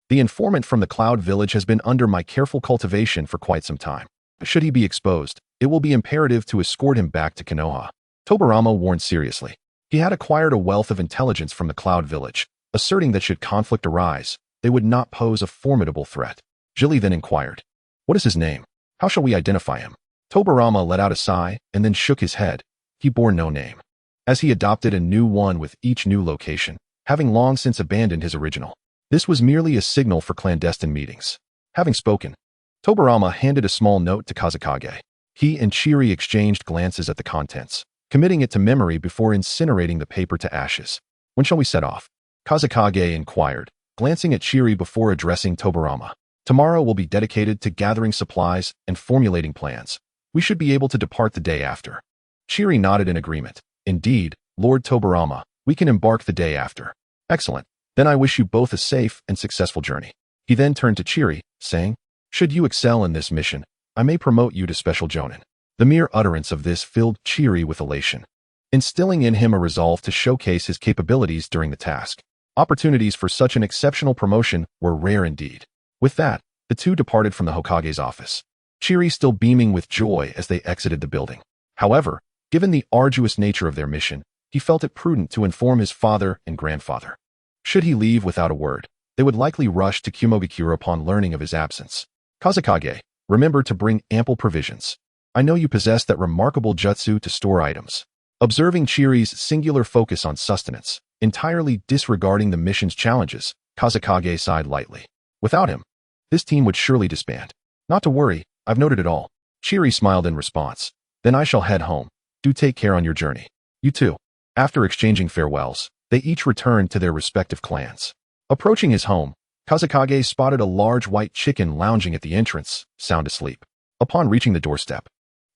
Speaker 1: The informant from the Cloud Village has been under my careful cultivation for quite some time. Should he be exposed, it will be imperative to escort him back to Konoha." Tobirama warned seriously. He had acquired a wealth of intelligence from the Cloud Village, asserting that should conflict arise, they would not pose a formidable threat. Gili then inquired, "What is his name? How shall we identify him?" Tobirama let out a sigh and then shook his head. He bore no name, as he adopted a new one with each new location, having long since abandoned his original. This was merely a signal for clandestine meetings. Having spoken, Tobirama handed a small note to Kazekage. He and Chiri exchanged glances at the contents, committing it to memory before incinerating the paper to ashes. "When shall we set off?" Kazekage inquired, glancing at Chiri before addressing Tobirama. "Tomorrow will be dedicated to gathering supplies and formulating plans. We should be able to depart the day after." Chiri nodded in agreement. "Indeed, Lord Tobirama, we can embark the day after." "Excellent. Then I wish you both a safe and successful journey." He then turned to Chiri, saying, "Should you excel in this mission, I may promote you to Special Jonin." The mere utterance of this filled Chiri with elation, instilling in him a resolve to showcase his capabilities during the task. Opportunities for such an exceptional promotion were rare indeed. With that, the two departed from the Hokage's office, Chiri still beaming with joy as they exited the building. However, given the arduous nature of their mission, he felt it prudent to inform his father and grandfather. Should he leave without a word, they would likely rush to Kumogakure upon learning of his absence. "Kazekage, remember to bring ample provisions. I know you possess that remarkable jutsu to store items." Observing Chiri's singular focus on sustenance, entirely disregarding the mission's challenges, Kazekage sighed lightly. Without him, this team would surely disband. "Not to worry, I've noted it all." Chiri smiled in response. "Then I shall head home. Do take care on your journey." "You too." After exchanging farewells, they each returned to their respective clans. Approaching his home, Kazekage spotted a large white chicken lounging at the entrance, sound asleep. Upon reaching the doorstep,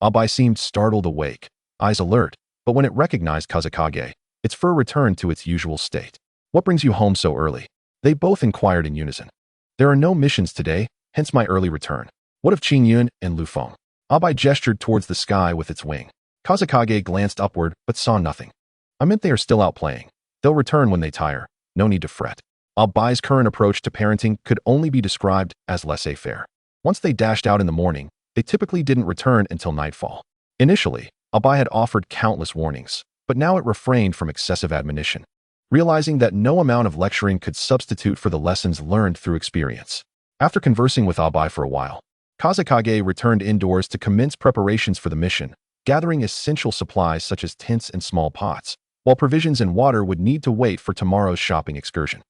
Speaker 1: Abai seemed startled awake, eyes alert, but when it recognized Kazekage, its fur returned to its usual state. "What brings you home so early?" they both inquired in unison. "There are no missions today, hence my early return." "What of Qingyun and Lufeng?" Abai gestured towards the sky with its wing. Kazekage glanced upward but saw nothing. "I meant they are still out playing. They'll return when they tire. No need to fret." Abai's current approach to parenting could only be described as laissez-faire. Once they dashed out in the morning, they typically didn't return until nightfall. Initially, Abai had offered countless warnings, but now it refrained from excessive admonition, realizing that no amount of lecturing could substitute for the lessons learned through experience. After conversing with Abai for a while, Kazekage returned indoors to commence preparations for the mission, gathering essential supplies such as tents and small pots, while provisions and water would need to wait for tomorrow's shopping excursion.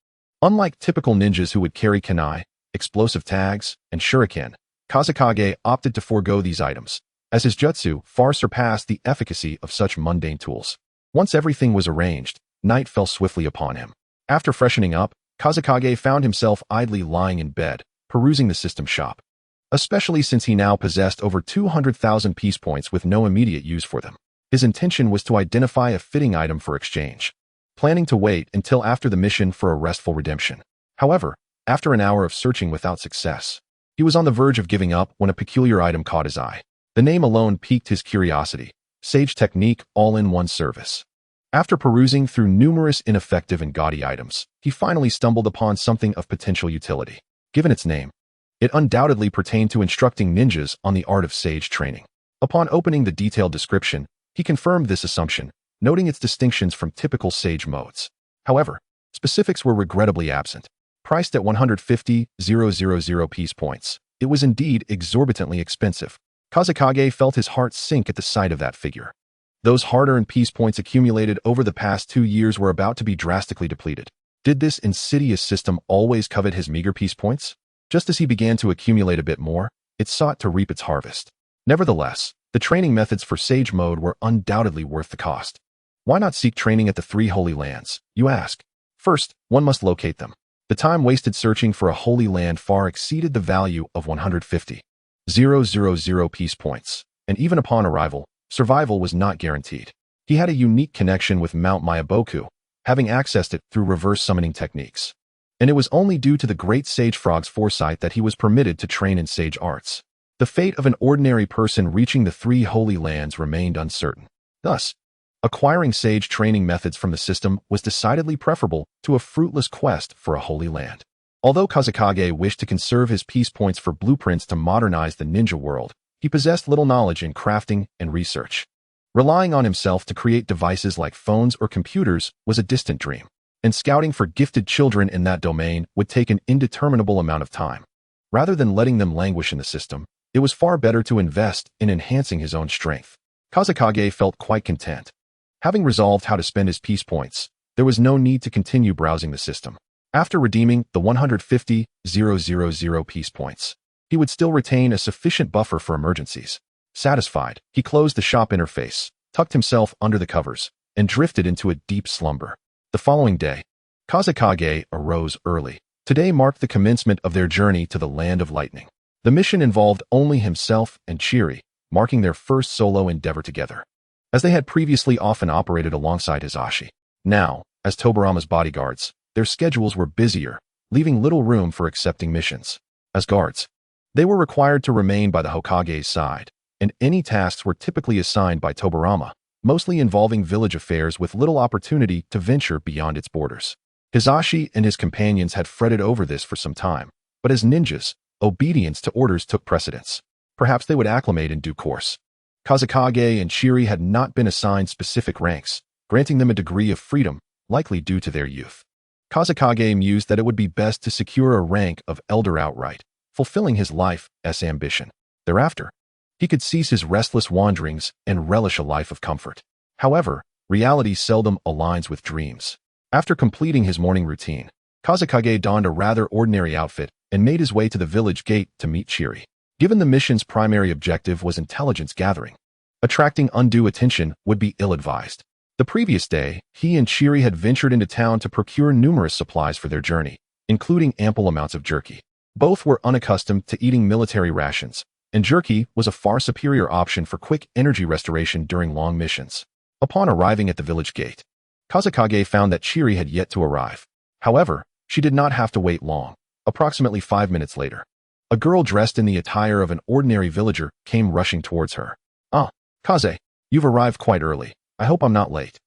Speaker 1: Unlike typical ninjas who would carry kunai, explosive tags, and shuriken, Kazekage opted to forego these items, as his jutsu far surpassed the efficacy of such mundane tools. Once everything was arranged, night fell swiftly upon him. After freshening up, Kazekage found himself idly lying in bed, perusing the system shop, especially since he now possessed over 200,000 peace points with no immediate use for them. His intention was to identify a fitting item for exchange, planning to wait until after the mission for a restful redemption. However, after an hour of searching without success, he was on the verge of giving up when a peculiar item caught his eye. The name alone piqued his curiosity: Sage Technique All-in-One Service. After perusing through numerous ineffective and gaudy items, he finally stumbled upon something of potential utility. Given its name, It undoubtedly pertained to instructing ninjas on the art of sage training. Upon opening the detailed description, he confirmed this assumption, noting its distinctions from typical sage modes. However, specifics were regrettably absent. Priced at 150,000 piece points, it was indeed exorbitantly expensive. Kazekage felt his heart sink at the sight of that figure. Those hard-earned peace points accumulated over the past 2 years were about to be drastically depleted. Did this insidious system always covet his meager peace points? Just as he began to accumulate a bit more, it sought to reap its harvest. Nevertheless, the training methods for Sage Mode were undoubtedly worth the cost. Why not seek training at the 3 Holy Lands, you ask? First, one must locate them. The time wasted searching for a holy land far exceeded the value of 150,000 peace points, and even upon arrival, survival was not guaranteed. He had a unique connection with Mount Mayaboku, having accessed it through reverse summoning techniques. And it was only due to the great Sage Frog's foresight that he was permitted to train in sage arts. The fate of an ordinary person reaching the 3 Holy Lands remained uncertain. Thus, acquiring sage training methods from the system was decidedly preferable to a fruitless quest for a Holy Land. Although Kazekage wished to conserve his peace points for blueprints to modernize the ninja world, he possessed little knowledge in crafting and research. Relying on himself to create devices like phones or computers was a distant dream, and scouting for gifted children in that domain would take an indeterminable amount of time. Rather than letting them languish in the system, it was far better to invest in enhancing his own strength. Kazekage felt quite content. Having resolved how to spend his peace points, there was no need to continue browsing the system. After redeeming the 150,000 peace points, he would still retain a sufficient buffer for emergencies. Satisfied, he closed the shop interface, tucked himself under the covers, and drifted into a deep slumber. The following day, Kazekage arose early. Today marked the commencement of their journey to the Land of Lightning. The mission involved only himself and Chiri, marking their first solo endeavor together. As they had previously often operated alongside Hisashi, now, as Tobirama's bodyguards, their schedules were busier, leaving little room for accepting missions. As guards, they were required to remain by the Hokage's side, and any tasks were typically assigned by Tobirama, mostly involving village affairs with little opportunity to venture beyond its borders. Hisashi and his companions had fretted over this for some time, but as ninjas, obedience to orders took precedence. Perhaps they would acclimate in due course. Kazekage and Chiri had not been assigned specific ranks, granting them a degree of freedom, likely due to their youth. Kazekage mused that it would be best to secure a rank of elder outright, fulfilling his life's ambition. Thereafter, he could cease his restless wanderings and relish a life of comfort. However, reality seldom aligns with dreams. After completing his morning routine, Kazekage donned a rather ordinary outfit and made his way to the village gate to meet Chiri. Given the mission's primary objective was intelligence gathering, attracting undue attention would be ill-advised. The previous day, he and Chiri had ventured into town to procure numerous supplies for their journey, including ample amounts of jerky. Both were unaccustomed to eating military rations, and jerky was a far superior option for quick energy restoration during long missions. Upon arriving at the village gate, Kazekage found that Chiri had yet to arrive. However, she did not have to wait long. Approximately 5 minutes later, a girl dressed in the attire of an ordinary villager came rushing towards her. "Ah, Kaze, you've arrived quite early. I hope I'm not late,"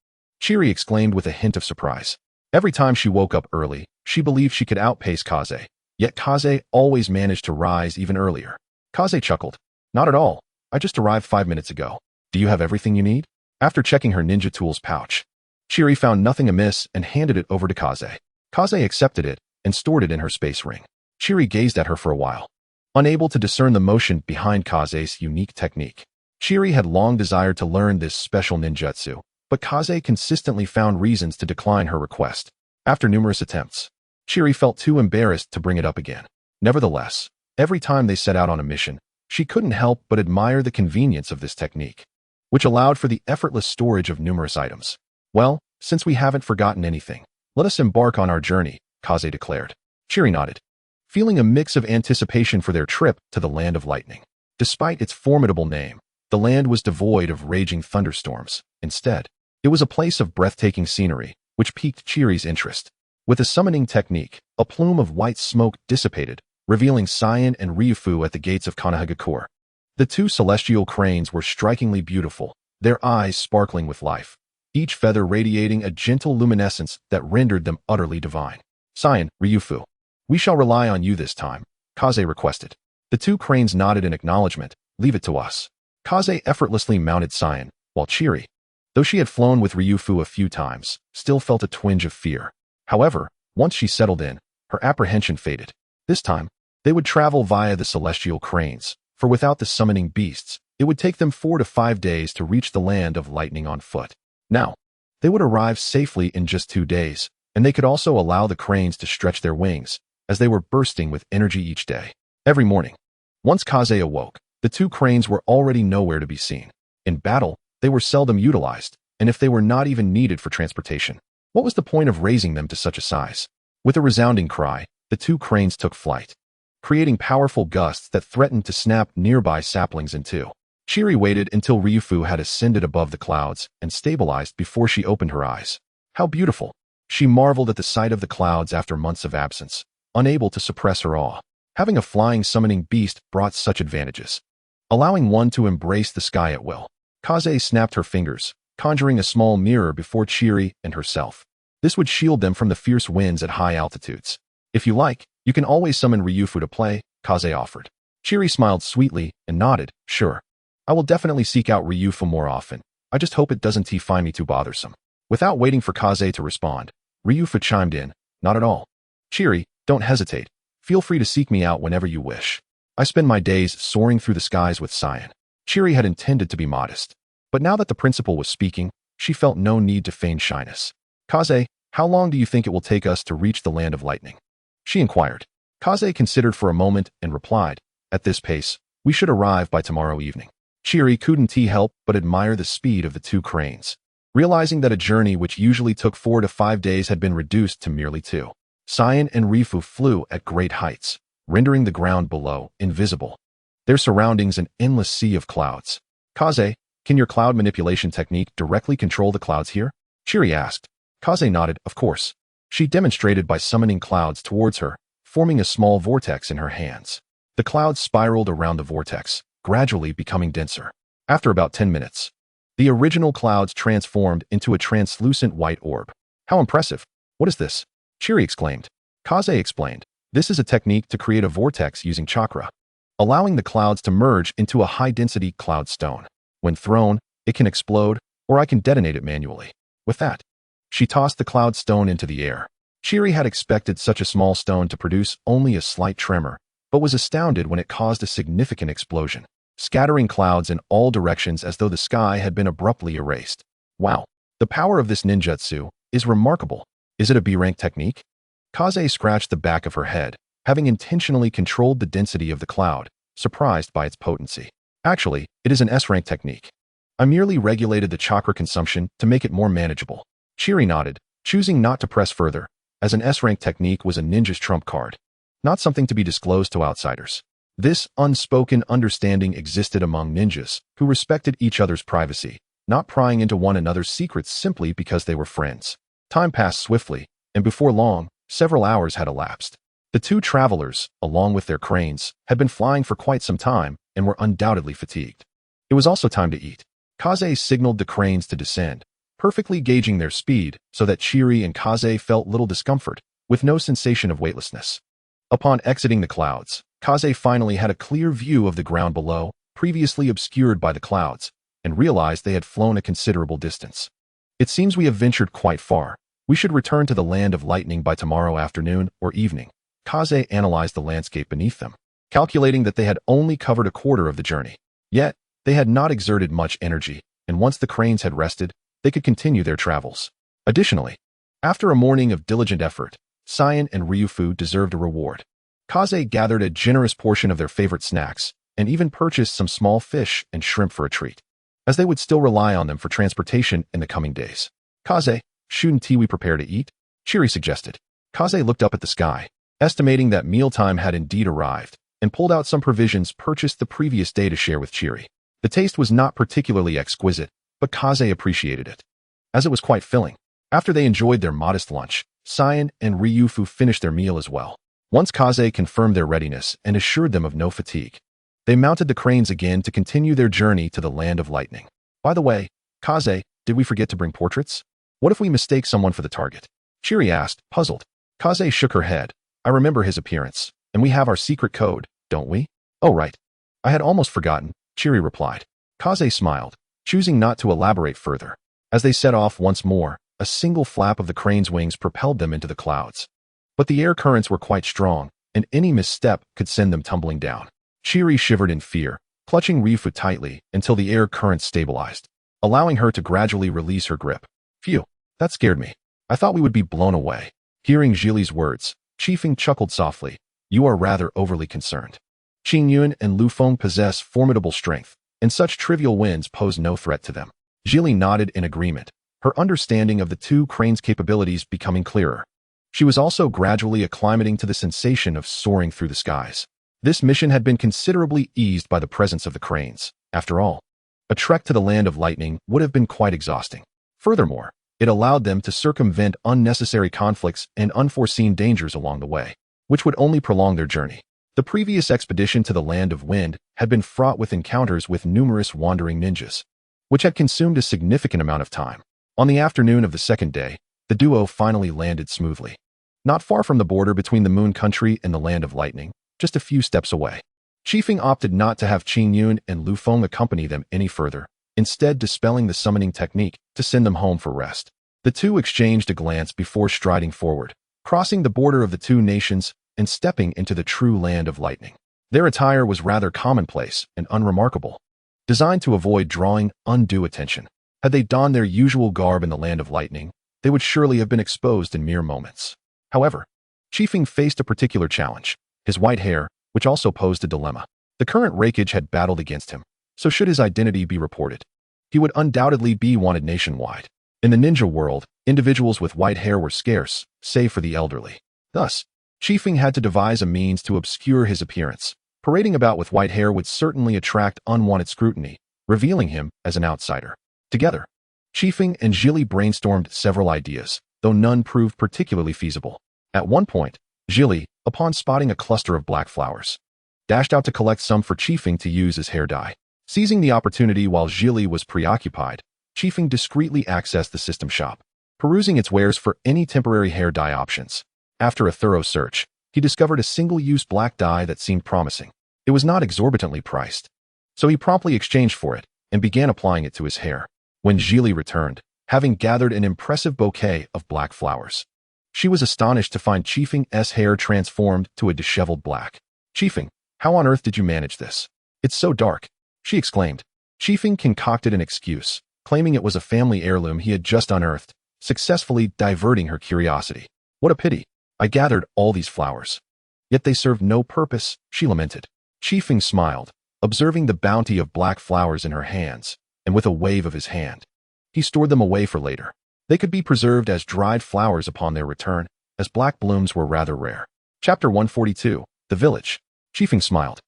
Speaker 1: Chiri exclaimed with a hint of surprise. Every time she woke up early, she believed she could outpace Kaze, yet Kaze always managed to rise even earlier. Kaze chuckled. "Not at all. I just arrived 5 minutes ago. Do you have everything you need?" After checking her ninja tools pouch, Chiri found nothing amiss and handed it over to Kaze. Kaze accepted it and stored it in her space ring. Chiri gazed at her for a while, unable to discern the motion behind Kaze's unique technique. Chiri had long desired to learn this special ninjutsu, but Kaze consistently found reasons to decline her request. After numerous attempts, Chiri felt too embarrassed to bring it up again. Nevertheless, every time they set out on a mission, she couldn't help but admire the convenience of this technique, which allowed for the effortless storage of numerous items. "Well, since we haven't forgotten anything, let us embark on our journey," Kaze declared. Chiri nodded, feeling a mix of anticipation for their trip to the Land of Lightning. Despite its formidable name, the land was devoid of raging thunderstorms. Instead, it was a place of breathtaking scenery, which piqued Chiri's interest. With a summoning technique, a plume of white smoke dissipated, revealing Cyan and Ryufu at the gates of Konoha. The 2 celestial cranes were strikingly beautiful, their eyes sparkling with life, each feather radiating a gentle luminescence that rendered them utterly divine. "Cyan, Ryufu, we shall rely on you this time," Kaze requested. The two cranes nodded in acknowledgement. Leave it to us. Kaze effortlessly mounted Cyan, while Chiri, though she had flown with Ryufu a few times, still felt a twinge of fear. However, once she settled in, her apprehension faded. This time, they would travel via the celestial cranes, for without the summoning beasts, it would take them 4 to 5 days to reach the land of lightning on foot. Now, they would arrive safely in just 2 days, and they could also allow the cranes to stretch their wings, as they were bursting with energy each day. Every morning, once Kaze awoke, the two cranes were already nowhere to be seen. In battle, they were seldom utilized, and if they were not even needed for transportation, what was the point of raising them to such a size? With a resounding cry, the two cranes took flight, creating powerful gusts that threatened to snap nearby saplings in two. Chiri waited until Ryufu had ascended above the clouds and stabilized before she opened her eyes. How beautiful! She marveled at the sight of the clouds after months of absence, unable to suppress her awe. Having a flying summoning beast brought such advantages, allowing one to embrace the sky at will. Kaze snapped her fingers, conjuring a small mirror before Chiri and herself. This would shield them from the fierce winds at high altitudes. If you like, you can always summon Ryufu to play, Kaze offered. Chiri smiled sweetly and nodded, sure. I will definitely seek out Ryufu more often. I just hope it doesn't find me too bothersome. Without waiting for Kaze to respond, Ryufu chimed in, not at all. Chiri, don't hesitate. Feel free to seek me out whenever you wish. I spend my days soaring through the skies with Cyan. Chiri had intended to be modest, but now that the principal was speaking, she felt no need to feign shyness. Kaze, how long do you think it will take us to reach the land of lightning? She inquired. Kaze considered for a moment and replied, at this pace, we should arrive by tomorrow evening. Chiri couldn't help but admire the speed of the two cranes, realizing that a journey which usually took 4 to 5 days had been reduced to merely 2. Cyan and Ryufu flew at great heights, rendering the ground below invisible, their surroundings an endless sea of clouds. Kaze, can your cloud manipulation technique directly control the clouds here? Chiri asked. Kaze nodded, of course. She demonstrated by summoning clouds towards her, forming a small vortex in her hands. The clouds spiraled around the vortex, gradually becoming denser. After about 10 minutes, the original clouds transformed into a translucent white orb. How impressive! What is this? Chiri exclaimed. Kaze explained. This is a technique to create a vortex using chakra, allowing the clouds to merge into a high-density cloud stone. When thrown, it can explode, or I can detonate it manually. With that, she tossed the cloud stone into the air. Chiri had expected such a small stone to produce only a slight tremor, but was astounded when it caused a significant explosion, scattering clouds in all directions as though the sky had been abruptly erased. Wow, the power of this ninjutsu is remarkable. Is it a B-rank technique? Kaze scratched the back of her head, having intentionally controlled the density of the cloud, surprised by its potency. Actually, it is an S-rank technique. I merely regulated the chakra consumption to make it more manageable. Chiri nodded, choosing not to press further, as an S-rank technique was a ninja's trump card, not something to be disclosed to outsiders. This unspoken understanding existed among ninjas, who respected each other's privacy, not prying into one another's secrets simply because they were friends. Time passed swiftly, and before long, several hours had elapsed. The two travelers, along with their cranes, had been flying for quite some time and were undoubtedly fatigued. It was also time to eat. Kaze signaled the cranes to descend, perfectly gauging their speed so that Chiri and Kaze felt little discomfort, with no sensation of weightlessness. Upon exiting the clouds, Kaze finally had a clear view of the ground below, previously obscured by the clouds, and realized they had flown a considerable distance. It seems we have ventured quite far. We should return to the land of lightning by tomorrow afternoon or evening. Kaze analyzed the landscape beneath them, calculating that they had only covered a quarter of the journey. Yet, they had not exerted much energy, and once the cranes had rested, they could continue their travels. Additionally, after a morning of diligent effort, Cyan and Ryufu deserved a reward. Kaze gathered a generous portion of their favorite snacks, and even purchased some small fish and shrimp for a treat, as they would still rely on them for transportation in the coming days. Kaze, shouldn't we prepare to eat? Chiri suggested. Kaze looked up at the sky, estimating that mealtime had indeed arrived, and pulled out some provisions purchased the previous day to share with Chiri. The taste was not particularly exquisite, but Kaze appreciated it, as it was quite filling. After they enjoyed their modest lunch, Cyan and Ryufu finished their meal as well. Once Kaze confirmed their readiness and assured them of no fatigue, they mounted the cranes again to continue their journey to the land of lightning. By the way, Kaze, did we forget to bring portraits? What if we mistake someone for the target? Chiri asked, puzzled. Kaze shook her head. I remember his appearance. And we have our secret code, don't we? Oh, right. I had almost forgotten, Chiri replied. Kaze smiled, choosing not to elaborate further. As they set off once more, a single flap of the crane's wings propelled them into the clouds. But the air currents were quite strong, and any misstep could send them tumbling down. Chiri shivered in fear, clutching Rifu tightly until the air currents stabilized, allowing her to gradually release her grip. Phew, that scared me. I thought we would be blown away. Hearing Zhili's words, Qifeng chuckled softly. You are rather overly concerned. Qing Yuan and Lu Feng possess formidable strength, and such trivial winds pose no threat to them. Zhili nodded in agreement, her understanding of the two cranes' capabilities becoming clearer. She was also gradually acclimating to the sensation of soaring through the skies. This mission had been considerably eased by the presence of the cranes. After all, a trek to the land of lightning would have been quite exhausting. Furthermore, it allowed them to circumvent unnecessary conflicts and unforeseen dangers along the way, which would only prolong their journey. The previous expedition to the land of wind had been fraught with encounters with numerous wandering ninjas, which had consumed a significant amount of time. On the afternoon of the second day, the duo finally landed smoothly. Not far from the border between the Moon Country and the Land of Lightning, just a few steps away. Qifeng opted not to have Qing Yuan and Lu Feng accompany them any further, instead dispelling the summoning technique to send them home for rest. The two exchanged a glance before striding forward, crossing the border of the two nations and stepping into the true Land of Lightning. Their attire was rather commonplace and unremarkable, designed to avoid drawing undue attention. Had they donned their usual garb in the Land of Lightning, they would surely have been exposed in mere moments. However, Qifeng faced a particular challenge, his white hair, which also posed a dilemma. The current rakeage had battled against him, so should his identity be reported, he would undoubtedly be wanted nationwide. In the ninja world, individuals with white hair were scarce, save for the elderly. Thus, Qifeng had to devise a means to obscure his appearance. Parading about with white hair would certainly attract unwanted scrutiny, revealing him as an outsider. Together, Qifeng and Zhili brainstormed several ideas, though none proved particularly feasible. At one point, Zhili, upon spotting a cluster of black flowers, dashed out to collect some for Qifeng to use as hair dye. Seizing the opportunity while Zhili was preoccupied, Qifeng discreetly accessed the system shop, perusing its wares for any temporary hair dye options. After a thorough search, he discovered a single-use black dye that seemed promising. It was not exorbitantly priced, so he promptly exchanged for it and began applying it to his hair. When Zhili returned, having gathered an impressive bouquet of black flowers, she was astonished to find Qifeng's hair transformed to a disheveled black. Qifeng, how on earth did you manage this? It's so dark, she exclaimed. Qifeng concocted an excuse, claiming it was a family heirloom he had just unearthed, successfully diverting her curiosity. What a pity. I gathered all these flowers, yet they served no purpose, she lamented. Qifeng smiled, observing the bounty of black flowers in her hands, and with a wave of his hand, he stored them away for later. They could be preserved as dried flowers upon their return, as black blooms were rather rare. Chapter 142, The Village. Qifeng smiled,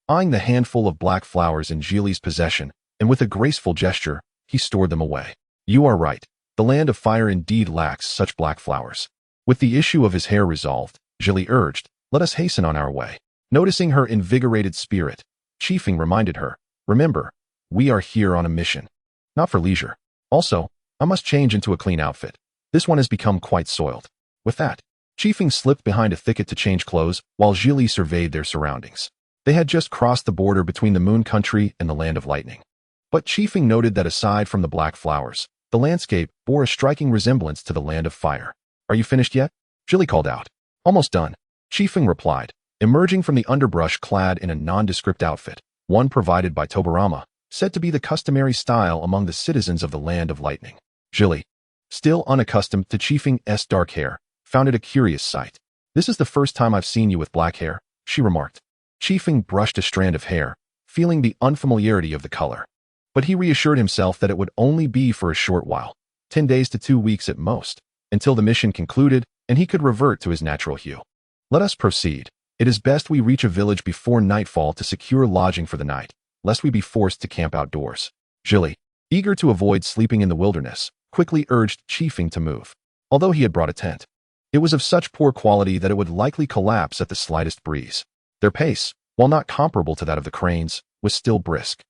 Speaker 1: eyeing the handful of black flowers in Zhili's possession, and with a graceful gesture, he stored them away. You are right, the Land of Fire indeed lacks such black flowers. With the issue of his hair resolved, Zhili urged, let us hasten on our way. Noticing her invigorated spirit, Qifeng reminded her, remember, we are here on a mission, not for leisure. Also, I must change into a clean outfit. This one has become quite soiled. With that, Qifeng slipped behind a thicket to change clothes while Zhili surveyed their surroundings. They had just crossed the border between the Moon Country and the Land of Lightning. But Qifeng noted that aside from the black flowers, the landscape bore a striking resemblance to the Land of Fire. Are you finished yet? Zhili called out. Almost done, Qifeng replied, emerging from the underbrush clad in a nondescript outfit, one provided by Tobirama, said to be the customary style among the citizens of the Land of Lightning. Zhili, still unaccustomed to Qifeng's dark hair, found it a curious sight. This is the first time I've seen you with black hair, she remarked. Qifeng brushed a strand of hair, feeling the unfamiliarity of the color. But he reassured himself that it would only be for a short while, 10 days to 2 weeks at most, until the mission concluded and he could revert to his natural hue. Let us proceed. It is best we reach a village before nightfall to secure lodging for the night, lest we be forced to camp outdoors. Zhili, eager to avoid sleeping in the wilderness, quickly urged Qifeng to move. Although he had brought a tent, it was of such poor quality that it would likely collapse at the slightest breeze. Their pace, while not comparable to that of the cranes, was still brisk.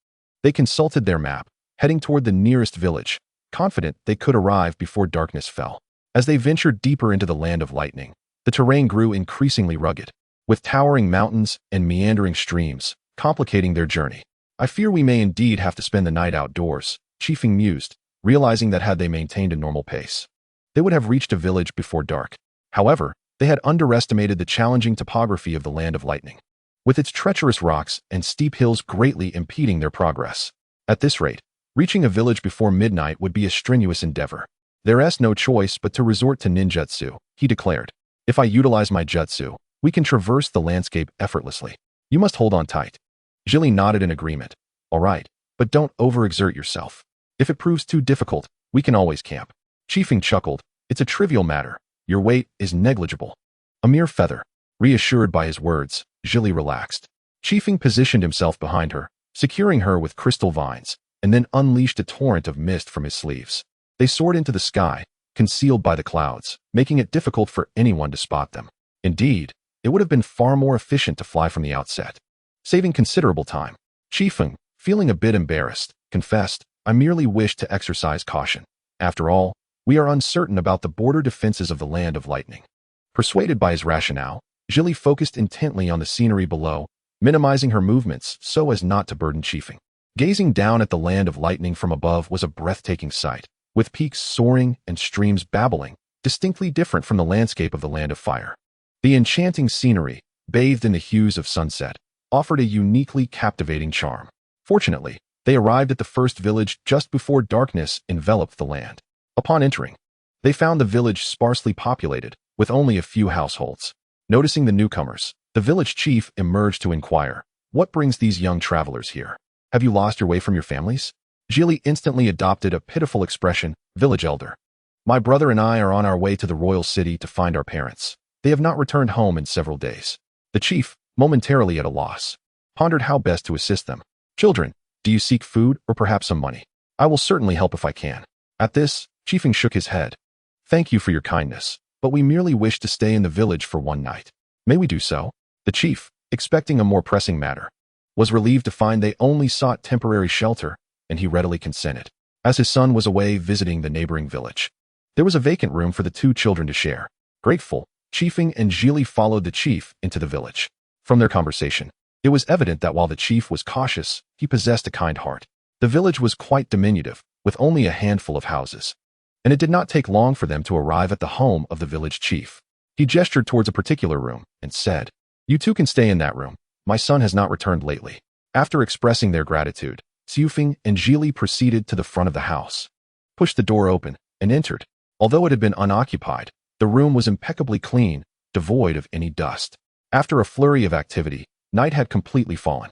Speaker 1: They consulted their map, heading toward the nearest village, confident they could arrive before darkness fell. As they ventured deeper into the Land of Lightning, the terrain grew increasingly rugged. with towering mountains and meandering streams, complicating their journey. I fear we may indeed have to spend the night outdoors, Chiefing mused, realizing that had they maintained a normal pace, they would have reached a village before dark. However, they had underestimated the challenging topography of the Land of Lightning, with its treacherous rocks and steep hills greatly impeding their progress. At this rate, reaching a village before midnight would be a strenuous endeavor. There's no choice but to resort to ninjutsu, he declared. If I utilize my jutsu, we can traverse the landscape effortlessly. You must hold on tight. Jilly nodded in agreement. All right, but don't overexert yourself. If it proves too difficult, we can always camp. Chiefing chuckled. It's a trivial matter. Your weight is negligible. A mere feather. Reassured by his words, Jilly relaxed. Chiefing positioned himself behind her, securing her with crystal vines, and then unleashed a torrent of mist from his sleeves. They soared into the sky, concealed by the clouds, making it difficult for anyone to spot them. Indeed, it would have been far more efficient to fly from the outset, saving considerable time. Chiefing, feeling a bit embarrassed, confessed, I merely wish to exercise caution. After all, we are uncertain about the border defenses of the Land of Lightning. Persuaded by his rationale, Jilly focused intently on the scenery below, minimizing her movements so as not to burden Chiefing. Gazing down at the Land of Lightning from above was a breathtaking sight, with peaks soaring and streams babbling, distinctly different from the landscape of the Land of Fire. The enchanting scenery, bathed in the hues of sunset, offered a uniquely captivating charm. Fortunately, they arrived at the first village just before darkness enveloped the land. Upon entering, they found the village sparsely populated, with only a few households. Noticing the newcomers, the village chief emerged to inquire, "What brings these young travelers here? Have you lost your way from your families?" Jilly instantly adopted a pitiful expression, "Village elder. My brother and I are on our way to the royal city to find our parents. They have not returned home in several days." The chief, momentarily at a loss, pondered how best to assist them. "Children, do you seek food or perhaps some money? I will certainly help if I can." At this, Chiefing shook his head. "Thank you for your kindness, but we merely wish to stay in the village for one night. May we do so?" The chief, expecting a more pressing matter, was relieved to find they only sought temporary shelter, and he readily consented. As his son was away visiting the neighboring village, there was a vacant room for the two children to share. Grateful, Chiefing and Jilly followed the chief into the village. From their conversation, it was evident that while the chief was cautious, he possessed a kind heart. The village was quite diminutive, with only a handful of houses, and it did not take long for them to arrive at the home of the village chief. He gestured towards a particular room and said, "You two can stay in that room. My son has not returned lately." After expressing their gratitude, Chiefing and Jilly proceeded to the front of the house, pushed the door open, and entered. Although it had been unoccupied, the room was impeccably clean, devoid of any dust. After a flurry of activity, night had completely fallen.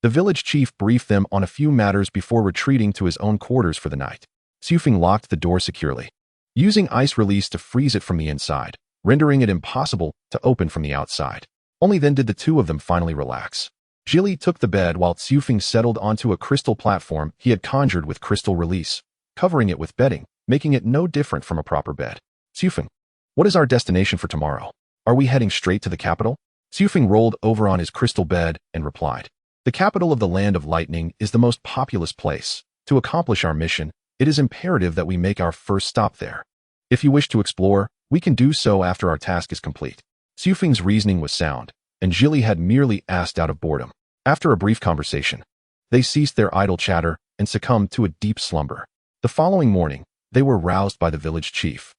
Speaker 1: The village chief briefed them on a few matters before retreating to his own quarters for the night. Chiefing locked the door securely, using ice release to freeze it from the inside, rendering it impossible to open from the outside. Only then did the two of them finally relax. Jilly took the bed while Chiefing settled onto a crystal platform he had conjured with crystal release, covering it with bedding, making it no different from a proper bed. "Chiefing, what is our destination for tomorrow? Are we heading straight to the capital?" Chiefing rolled over on his crystal bed and replied, "The capital of the Land of Lightning is the most populous place. To accomplish our mission, it is imperative that we make our first stop there. If you wish to explore, we can do so after our task is complete." Chiefing's reasoning was sound, and Jilly had merely asked out of boredom. After a brief conversation, they ceased their idle chatter and succumbed to a deep slumber. The following morning, they were roused by the village chief,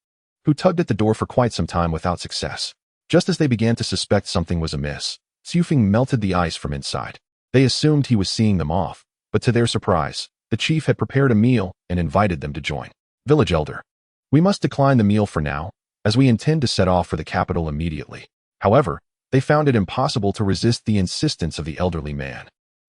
Speaker 1: who tugged at the door for quite some time without success. Just as they began to suspect something was amiss, Chiefing melted the ice from inside. They assumed he was seeing them off, but to their surprise, the chief had prepared a meal and invited them to join. "Village elder, we must decline the meal for now, as we intend to set off for the capital immediately." However, they found it impossible to resist the insistence of the elderly man,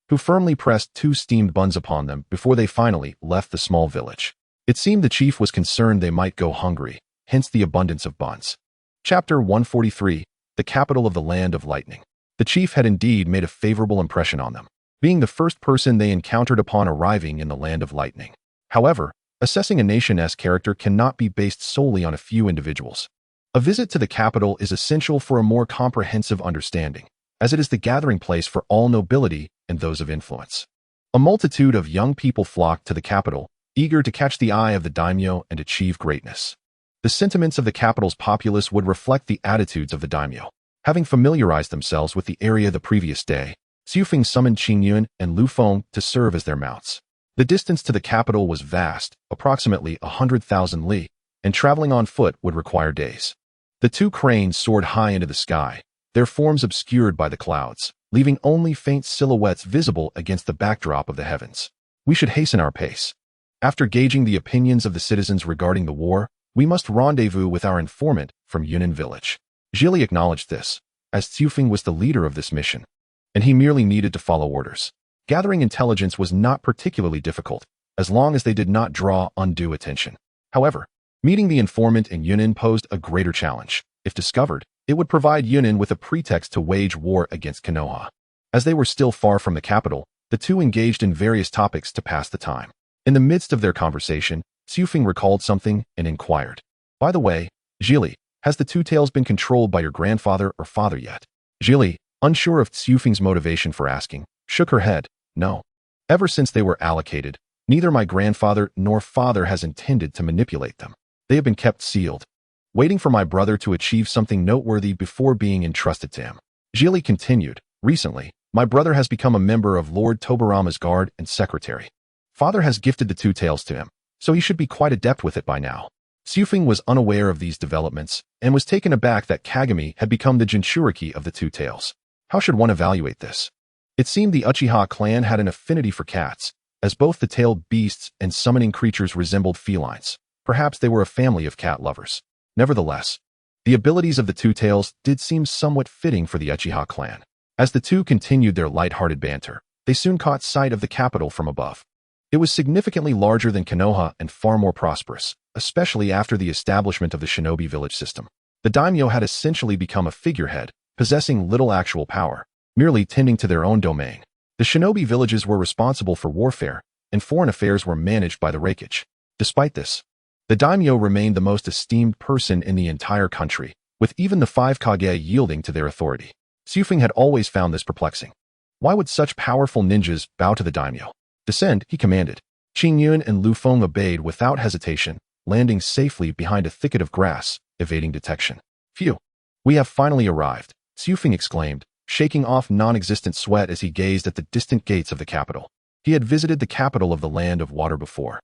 Speaker 1: who firmly pressed 2 steamed buns upon them before they finally left the small village. It seemed the chief was concerned they might go hungry, hence the abundance of buns. Chapter 143, The Capital of the Land of Lightning. The chief had indeed made a favorable impression on them, being the first person they encountered upon arriving in the Land of Lightning. However, assessing a nation's character cannot be based solely on a few individuals. A visit to the capital is essential for a more comprehensive understanding, as it is the gathering place for all nobility and those of influence. A multitude of young people flocked to the capital, eager to catch the eye of the daimyo and achieve greatness. The sentiments of the capital's populace would reflect the attitudes of the daimyo. Having familiarized themselves with the area the previous day, Xufeng summoned Qingyun and Lu Feng to serve as their mounts. The distance to the capital was vast, approximately 100,000 li, and traveling on foot would require days. The two cranes soared high into the sky, their forms obscured by the clouds, leaving only faint silhouettes visible against the backdrop of the heavens. We should hasten our pace. After gauging the opinions of the citizens regarding the war, we must rendezvous with our informant from Yunnan village. Zhili acknowledged this, as Xufeng was the leader of this mission, and he merely needed to follow orders. Gathering intelligence was not particularly difficult, as long as they did not draw undue attention. However, meeting the informant in Yunnan posed a greater challenge. If discovered, it would provide Yunnan with a pretext to wage war against Konoha. As they were still far from the capital, the two engaged in various topics to pass the time. In the midst of their conversation, Xufeng recalled something and inquired, "By the way, Zhili, has the Two Tails been controlled by your grandfather or father yet?" Zhili, unsure of Xufeng's motivation for asking, shook her head. "No. Ever since they were allocated, neither my grandfather nor father has intended to manipulate them. They have been kept sealed, waiting for my brother to achieve something noteworthy before being entrusted to him." Zhili continued, "Recently, my brother has become a member of Lord Tobirama's guard and secretary. Father has gifted the Two Tails to him, so he should be quite adept with it by now." Xufeng was unaware of these developments and was taken aback that Kagami had become the Jinchuriki of the Two Tails. How should one evaluate this? It seemed the Uchiha clan had an affinity for cats, as both the tailed beasts and summoning creatures resembled felines. Perhaps they were a family of cat lovers. Nevertheless, the abilities of the Two Tails did seem somewhat fitting for the Uchiha clan. As the two continued their light-hearted banter, they soon caught sight of the capital from above. It was significantly larger than Konoha and far more prosperous, especially after the establishment of the Shinobi village system. The daimyo had essentially become a figurehead, possessing little actual power, merely tending to their own domain. The Shinobi villages were responsible for warfare, and foreign affairs were managed by the Reikage. Despite this, the daimyo remained the most esteemed person in the entire country, with even the 5 Kage yielding to their authority. Xufeng had always found this perplexing. Why would such powerful ninjas bow to the daimyo? "Descend," he commanded. Qingyun and Lu Feng obeyed without hesitation, landing safely behind a thicket of grass, evading detection. "Phew! We have finally arrived," Xufeng exclaimed, shaking off non-existent sweat as he gazed at the distant gates of the capital. He had visited the capital of the Land of Water before,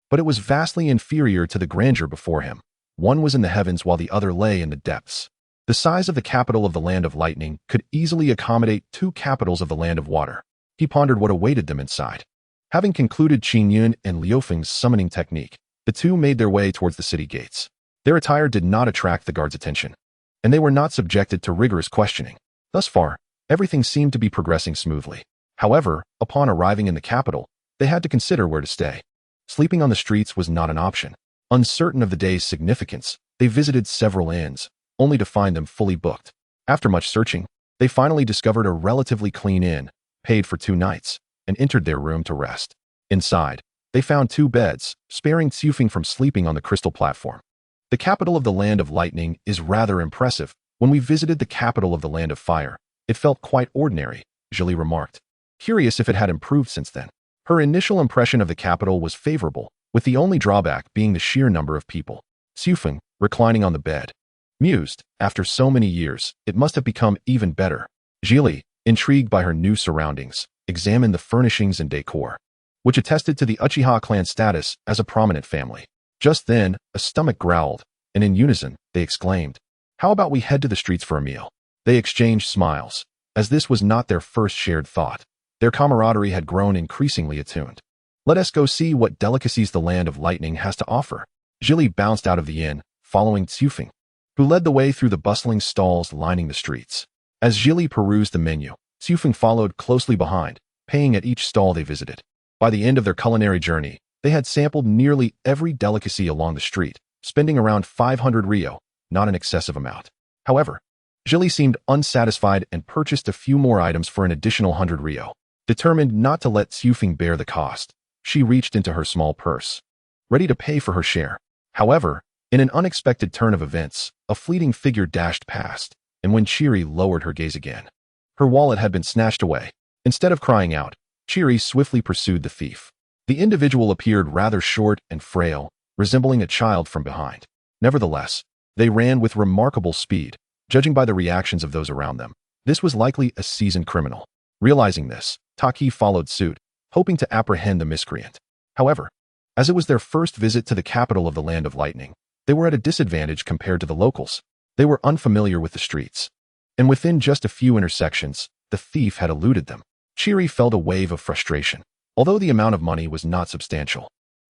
Speaker 1: but it was vastly inferior to the grandeur before him. One was in the heavens while the other lay in the depths. The size of the capital of the Land of Lightning could easily accommodate 2 capitals of the Land of Water. He pondered what awaited them inside. Having concluded Qingyun and Liufeng's summoning technique, the two made their way towards the city gates. Their attire did not attract the guards' attention, and they were not subjected to rigorous questioning. Thus far, everything seemed to be progressing smoothly. However, upon arriving in the capital, they had to consider where to stay. Sleeping on the streets was not an option. Uncertain of the day's significance, they visited several inns, only to find them fully booked. After much searching, they finally discovered a relatively clean inn, paid for 2 nights, and entered their room to rest. Inside, they found 2 beds, sparing Xufeng from sleeping on the crystal platform. The capital of the Land of Lightning is rather impressive. When we visited the capital of the Land of Fire, it felt quite ordinary, Zhili remarked, curious if it had improved since then. Her initial impression of the capital was favorable, with the only drawback being the sheer number of people. Xufeng, reclining on the bed, mused, after so many years, it must have become even better. Zhili, intrigued by her new surroundings, examined the furnishings and decor, which attested to the Uchiha clan status as a prominent family. Just then, a stomach growled, and in unison, they exclaimed, "How about we head to the streets for a meal?" They exchanged smiles, as this was not their first shared thought. Their camaraderie had grown increasingly attuned. "Let us go see what delicacies the Land of Lightning has to offer." Zhili bounced out of the inn, following Xufeng, who led the way through the bustling stalls lining the streets. As Zhili perused the menu, Xufeng followed closely behind, paying at each stall they visited. By the end of their culinary journey, they had sampled nearly every delicacy along the street, spending around 500 ryo, not an excessive amount. However, Zhili seemed unsatisfied and purchased a few more items for an additional 100 ryo. Determined not to let Xufeng bear the cost, she reached into her small purse, ready to pay for her share. However, in an unexpected turn of events, a fleeting figure dashed past, and when Chiri lowered her gaze again, her wallet had been snatched away. Instead of crying out, Chiri swiftly pursued the thief. The individual appeared rather short and frail, resembling a child from behind. Nevertheless, they ran with remarkable speed, judging by the reactions of those around them. This was likely a seasoned criminal. Realizing this, Taki followed suit, hoping to apprehend the miscreant. However, as it was their first visit to the capital of the Land of Lightning, they were at a disadvantage compared to the locals. They were unfamiliar with the streets. And within just a few intersections, the thief had eluded them. Chiri felt a wave of frustration. Although the amount of money was not substantial,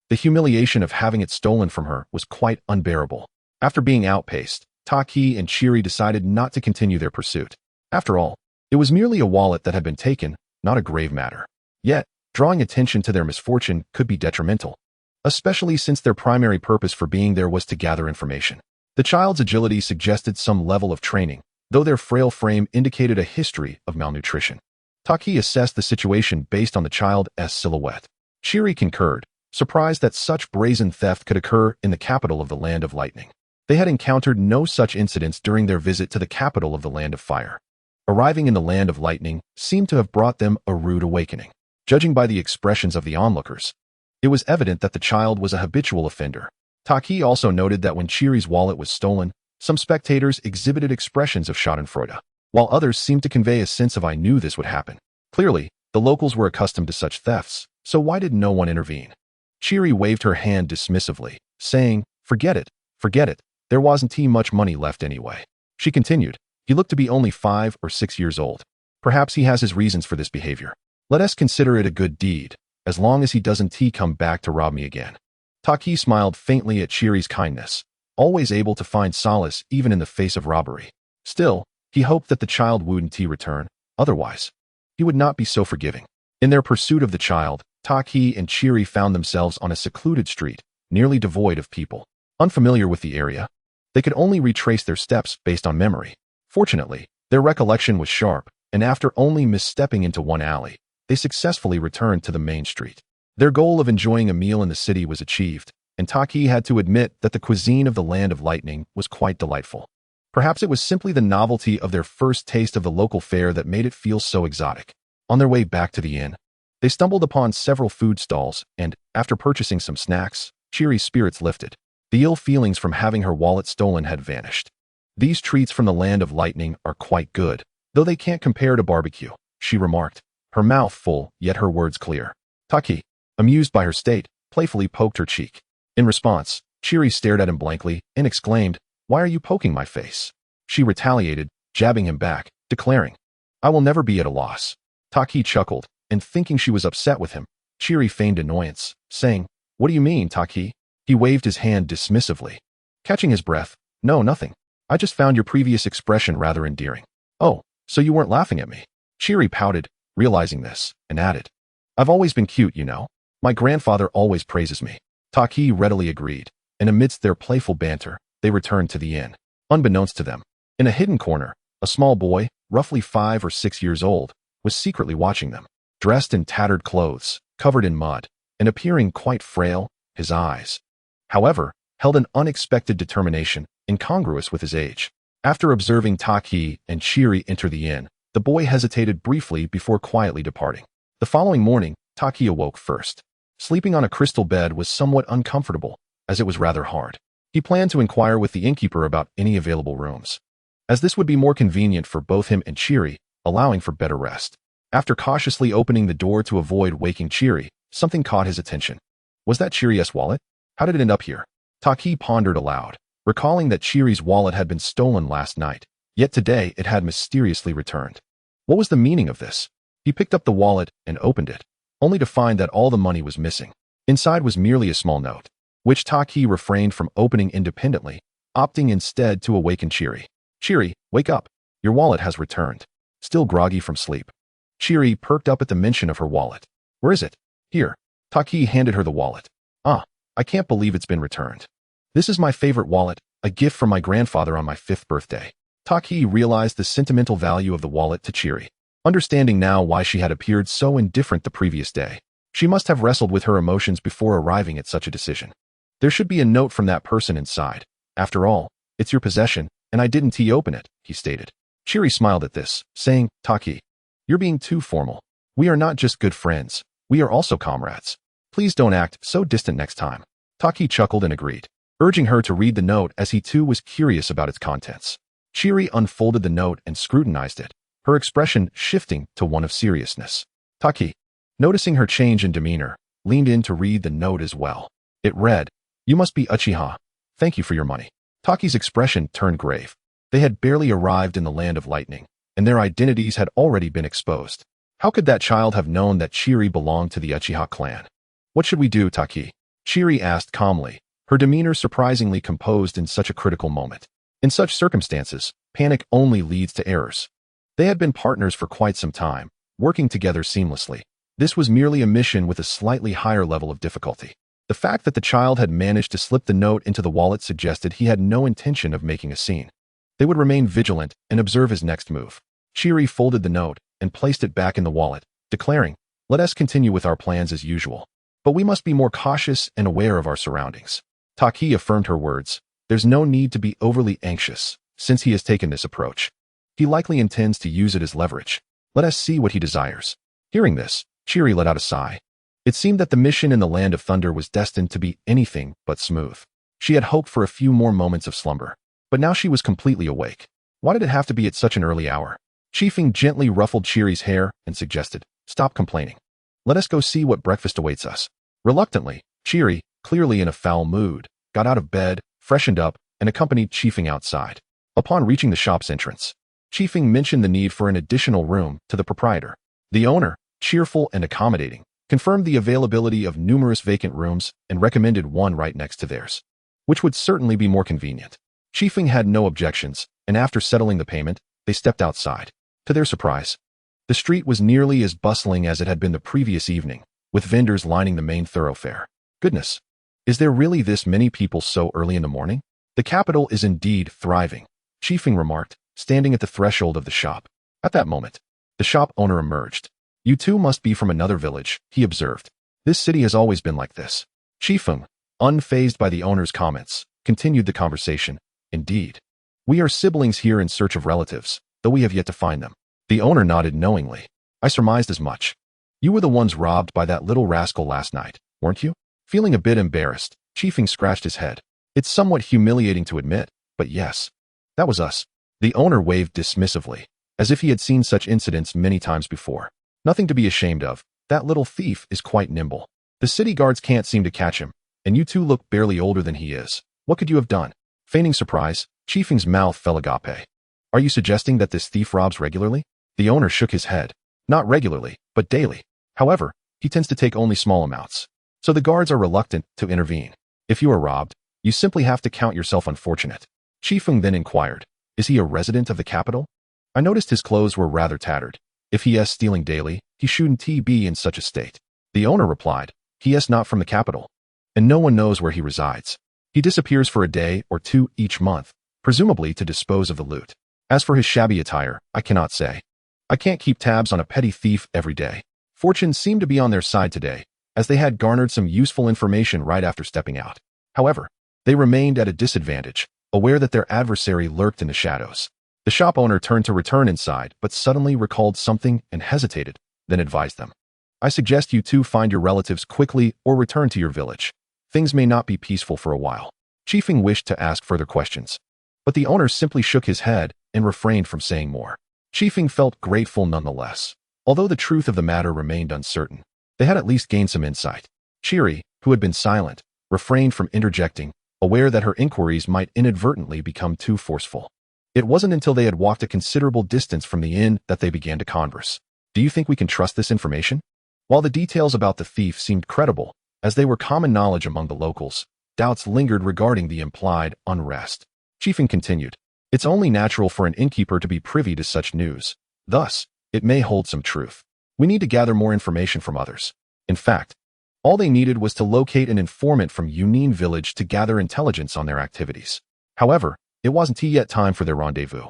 Speaker 1: the humiliation of having it stolen from her was quite unbearable. After being outpaced, Taki and Chiri decided not to continue their pursuit. After all, it was merely a wallet that had been taken, not a grave matter. Yet, drawing attention to their misfortune could be detrimental, especially since their primary purpose for being there was to gather information. The child's agility suggested some level of training, though their frail frame indicated a history of malnutrition. Taki assessed the situation based on the child's silhouette. Chiri concurred, surprised that such brazen theft could occur in the capital of the Land of Lightning. They had encountered no such incidents during their visit to the capital of the Land of Fire. Arriving in the Land of Lightning seemed to have brought them a rude awakening. Judging by the expressions of the onlookers, it was evident that the child was a habitual offender. Taki also noted that when Chiri's wallet was stolen, some spectators exhibited expressions of schadenfreude, while others seemed to convey a sense of "I knew this would happen." Clearly, the locals were accustomed to such thefts, so why did no one intervene? Chiri waved her hand dismissively, saying, forget it, there wasn't much money left anyway." She continued, "He looked to be only 5 or 6 years old. Perhaps he has his reasons for this behavior. Let us consider it a good deed, as long as he doesn't come back to rob me again." Taki smiled faintly at Chiri's kindness, always able to find solace even in the face of robbery. Still, he hoped that the child wouldn't return, otherwise, he would not be so forgiving. In their pursuit of the child, Taki and Chiri found themselves on a secluded street, nearly devoid of people. Unfamiliar with the area, they could only retrace their steps based on memory. Fortunately, their recollection was sharp, and after only misstepping into one alley, they successfully returned to the main street. Their goal of enjoying a meal in the city was achieved, and Taki had to admit that the cuisine of the Land of Lightning was quite delightful. Perhaps it was simply the novelty of their first taste of the local fare that made it feel so exotic. On their way back to the inn, they stumbled upon several food stalls, and, after purchasing some snacks, Chiri's spirits lifted. The ill feelings from having her wallet stolen had vanished. "These treats from the Land of Lightning are quite good, though they can't compare to barbecue," she remarked, her mouth full, yet her words clear. Taki, amused by her state, playfully poked her cheek. In response, Chiri stared at him blankly and exclaimed, "Why are you poking my face?" She retaliated, jabbing him back, declaring, "I will never be at a loss." Taki chuckled, and thinking she was upset with him, Chiri feigned annoyance, saying, "What do you mean, Taki?" He waved his hand dismissively. Catching his breath, "No, nothing. I just found your previous expression rather endearing." "Oh, so you weren't laughing at me?" Chiri pouted, realizing this, and added, "I've always been cute, you know. My grandfather always praises me." Taki readily agreed, and amidst their playful banter, they returned to the inn. Unbeknownst to them, in a hidden corner, a small boy, roughly 5 or 6 years old, was secretly watching them. Dressed in tattered clothes, covered in mud, and appearing quite frail, his eyes, however, held an unexpected determination, incongruous with his age. After observing Taki and Chiri enter the inn, the boy hesitated briefly before quietly departing. The following morning, Taki awoke first. Sleeping on a crystal bed was somewhat uncomfortable, as it was rather hard. He planned to inquire with the innkeeper about any available rooms, as this would be more convenient for both him and Chiri, allowing for better rest. After cautiously opening the door to avoid waking Chiri, something caught his attention. Was that Chiri's wallet? How did it end up here? Taki pondered aloud, recalling that Chiri's wallet had been stolen last night, yet today it had mysteriously returned. What was the meaning of this? He picked up the wallet and opened it, only to find that all the money was missing. Inside was merely a small note, which Taki refrained from opening independently, opting instead to awaken Chiri. "Chiri, wake up. Your wallet has returned." Still groggy from sleep, Chiri perked up at the mention of her wallet. "Where is it?" "Here." Taki handed her the wallet. "Ah, I can't believe it's been returned. This is my favorite wallet, a gift from my grandfather on my 5th birthday." Taki realized the sentimental value of the wallet to Chiri, understanding now why she had appeared so indifferent the previous day. She must have wrestled with her emotions before arriving at such a decision. "There should be a note from that person inside. After all, it's your possession, and I didn't open it," he stated. Chiri smiled at this, saying, "Taki, you're being too formal. We are not just good friends, we are also comrades. Please don't act so distant next time." Taki chuckled and agreed, urging her to read the note as he too was curious about its contents. Chiri unfolded the note and scrutinized it, her expression shifting to one of seriousness. Taki, noticing her change in demeanor, leaned in to read the note as well. It read, "You must be Uchiha. Thank you for your money." Taki's expression turned grave. They had barely arrived in the land of lightning, and their identities had already been exposed. How could that child have known that Chiri belonged to the Uchiha clan? "What should we do, Taki?" Chiri asked calmly, her demeanor surprisingly composed in such a critical moment. In such circumstances, panic only leads to errors. They had been partners for quite some time, working together seamlessly. This was merely a mission with a slightly higher level of difficulty. The fact that the child had managed to slip the note into the wallet suggested he had no intention of making a scene. They would remain vigilant and observe his next move. Chiri folded the note and placed it back in the wallet, declaring, "Let us continue with our plans as usual. But we must be more cautious and aware of our surroundings." Taki affirmed her words. There's no need to be overly anxious, since he has taken this approach. He likely intends to use it as leverage. Let us see what he desires. Hearing this, Chiri let out a sigh. It seemed that the mission in the Land of Thunder was destined to be anything but smooth. She had hoped for a few more moments of slumber, but now she was completely awake. Why did it have to be at such an early hour? Chiefing gently ruffled Chiri's hair and suggested, "Stop complaining. Let us go see what breakfast awaits us." Reluctantly, Chiri, clearly in a foul mood, got out of bed, freshened up, and accompanied Chiefing outside. Upon reaching the shop's entrance, Chiefing mentioned the need for an additional room to the proprietor. The owner, cheerful and accommodating, confirmed the availability of numerous vacant rooms and recommended one right next to theirs, which would certainly be more convenient. Chiefing had no objections, and after settling the payment, they stepped outside. To their surprise, the street was nearly as bustling as it had been the previous evening, with vendors lining the main thoroughfare. Goodness, is there really this many people so early in the morning? The capital is indeed thriving, Chiefing remarked, standing at the threshold of the shop. At that moment, the shop owner emerged. "You two must be from another village," he observed. "This city has always been like this." Chiefing, unfazed by the owner's comments, continued the conversation. "Indeed. We are siblings here in search of relatives, though we have yet to find them." The owner nodded knowingly. "I surmised as much. You were the ones robbed by that little rascal last night, weren't you?" Feeling a bit embarrassed, Chiefing scratched his head. "It's somewhat humiliating to admit, but yes, that was us." The owner waved dismissively, as if he had seen such incidents many times before. "Nothing to be ashamed of. That little thief is quite nimble. The city guards can't seem to catch him, and you two look barely older than he is. What could you have done?" Feigning surprise, Chiefing's mouth fell agape. "Are you suggesting that this thief robs regularly?" The owner shook his head. "Not regularly, but daily. However, he tends to take only small amounts. So the guards are reluctant to intervene. If you are robbed, you simply have to count yourself unfortunate." Chiefing then inquired, "Is he a resident of the capital? I noticed his clothes were rather tattered. If he is stealing daily, he shouldn't be in such a state." The owner replied, "He is not from the capital, and no one knows where he resides. He disappears for a day or two each month, presumably to dispose of the loot. As for his shabby attire, I cannot say. I can't keep tabs on a petty thief every day." Fortune seemed to be on their side today, as they had garnered some useful information right after stepping out. However, they remained at a disadvantage, aware that their adversary lurked in the shadows. The shop owner turned to return inside, but suddenly recalled something and hesitated, then advised them. "I suggest you two find your relatives quickly or return to your village. Things may not be peaceful for a while." Chiefing wished to ask further questions, but the owner simply shook his head and refrained from saying more. Chiefing felt grateful nonetheless. Although the truth of the matter remained uncertain, they had at least gained some insight. Chiri, who had been silent, refrained from interjecting, aware that her inquiries might inadvertently become too forceful. It wasn't until they had walked a considerable distance from the inn that they began to converse. "Do you think we can trust this information?" While the details about the thief seemed credible, as they were common knowledge among the locals, doubts lingered regarding the implied unrest. Chiefing continued, "It's only natural for an innkeeper to be privy to such news. Thus, it may hold some truth. We need to gather more information from others." In fact, all they needed was to locate an informant from Union Village to gather intelligence on their activities. However, it wasn't yet time for their rendezvous,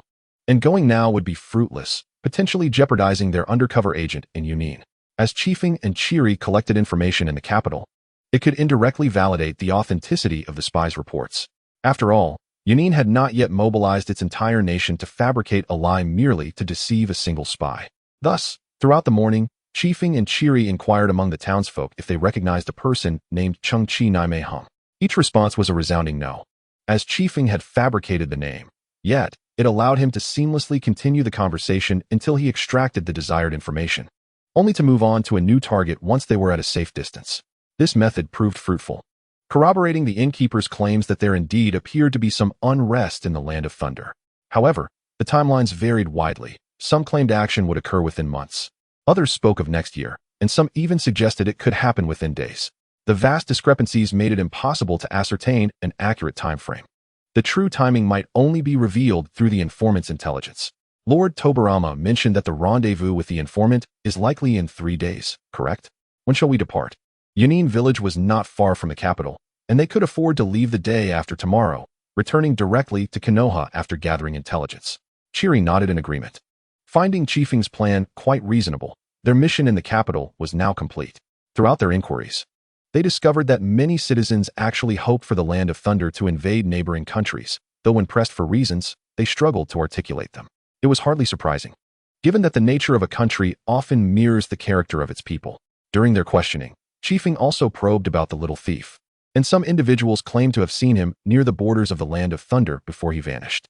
Speaker 1: and going now would be fruitless, potentially jeopardizing their undercover agent in Union. As Chiefing and Chiri collected information in the capital, it could indirectly validate the authenticity of the spies' reports. After all, Union had not yet mobilized its entire nation to fabricate a lie merely to deceive a single spy. Thus, throughout the morning, Chiefing and Chiri inquired among the townsfolk if they recognized a person named Chung Chi Naimei Hum. Each response was a resounding no, as Chiefing had fabricated the name. Yet, It allowed him to seamlessly continue the conversation until he extracted the desired information, only to move on to a new target once they were at a safe distance. This method proved fruitful, corroborating the innkeeper's claims that there indeed appeared to be some unrest in the Land of Thunder. However, the timelines varied widely. Some claimed action would occur within months. Others spoke of next year, and some even suggested it could happen within days. The vast discrepancies made it impossible to ascertain an accurate time frame. The true timing might only be revealed through the informant's intelligence. Lord Tobirama mentioned that the rendezvous with the informant is likely in 3 days, correct? When shall we depart? Yunin village was not far from the capital, and they could afford to leave the day after tomorrow, returning directly to Konoha after gathering intelligence. Chiri nodded in agreement. Finding Chiefing's plan quite reasonable, their mission in the capital was now complete. Throughout their inquiries, they discovered that many citizens actually hoped for the Land of Thunder to invade neighboring countries, though when pressed for reasons, they struggled to articulate them. It was hardly surprising, given that the nature of a country often mirrors the character of its people. During their questioning, Chiefing also probed about the little thief, and some individuals claimed to have seen him near the borders of the Land of Thunder before he vanished.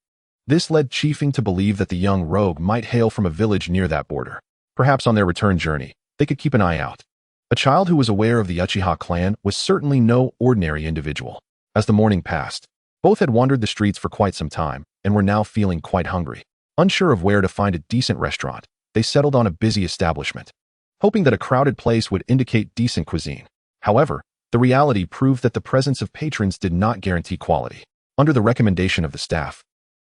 Speaker 1: This led Chiefing to believe that the young rogue might hail from a village near that border. Perhaps on their return journey, they could keep an eye out. A child who was aware of the Uchiha clan was certainly no ordinary individual. As the morning passed, both had wandered the streets for quite some time and were now feeling quite hungry. Unsure of where to find a decent restaurant, they settled on a busy establishment, hoping that a crowded place would indicate decent cuisine. However, the reality proved that the presence of patrons did not guarantee quality. Under the recommendation of the staff,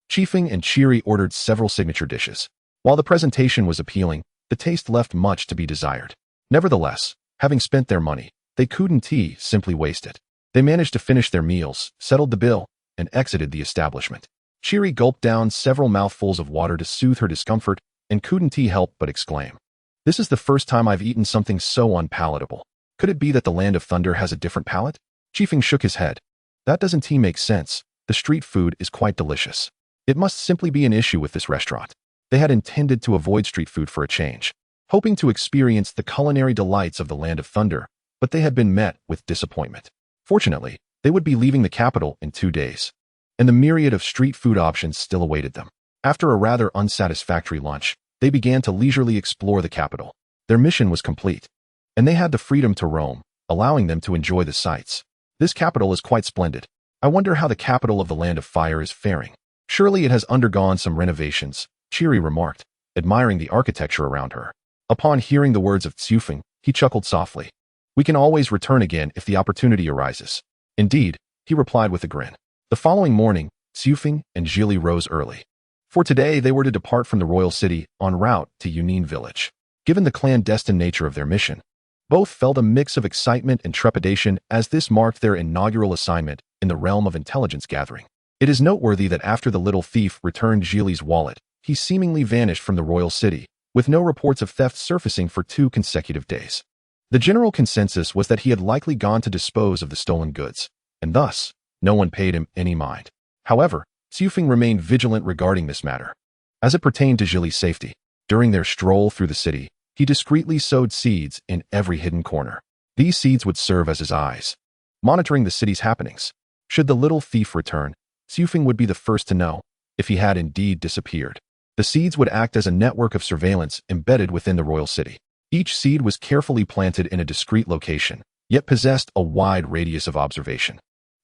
Speaker 1: Chiefing and Chiri ordered several signature dishes. While the presentation was appealing, the taste left much to be desired. Nevertheless, having spent their money, they couldn't simply waste it. They managed to finish their meals, settled the bill, and exited the establishment. Chiri gulped down several mouthfuls of water to soothe her discomfort and couldn't help but exclaim, "This is the first time I've eaten something so unpalatable. Could it be that the Land of Thunder has a different palate?" Chiefing shook his head. "That doesn't make sense. The street food is quite delicious. It must simply be an issue with this restaurant." They had intended to avoid street food for a change, hoping to experience the culinary delights of the Land of Thunder, but they had been met with disappointment. Fortunately, they would be leaving the capital in 2 days, and the myriad of street food options still awaited them. After a rather unsatisfactory lunch, they began to leisurely explore the capital. Their mission was complete, and they had the freedom to roam, allowing them to enjoy the sights. This capital is quite splendid. I wonder how the capital of the Land of Fire is faring. Surely it has undergone some renovations, Chiri remarked, admiring the architecture around her. Upon hearing the words of Chiefing, he chuckled softly. "We can always return again if the opportunity arises." "Indeed," he replied with a grin. The following morning, Chiefing and Jili rose early. For today, they were to depart from the royal city en route to Yunin village. Given the clandestine nature of their mission, both felt a mix of excitement and trepidation as this marked their inaugural assignment in the realm of intelligence gathering. It is noteworthy that after the little thief returned Jili's wallet, he seemingly vanished from the royal city, with no reports of theft surfacing for 2 consecutive days. The general consensus was that he had likely gone to dispose of the stolen goods, and thus, no one paid him any mind. However, Chiefing remained vigilant regarding this matter. As it pertained to Jili's safety, during their stroll through the city, he discreetly sowed seeds in every hidden corner. These seeds would serve as his eyes, monitoring the city's happenings. Should the little thief return, Chiefing would be the first to know if he had indeed disappeared. The seeds would act as a network of surveillance embedded within the royal city. Each seed was carefully planted in a discrete location, yet possessed a wide radius of observation.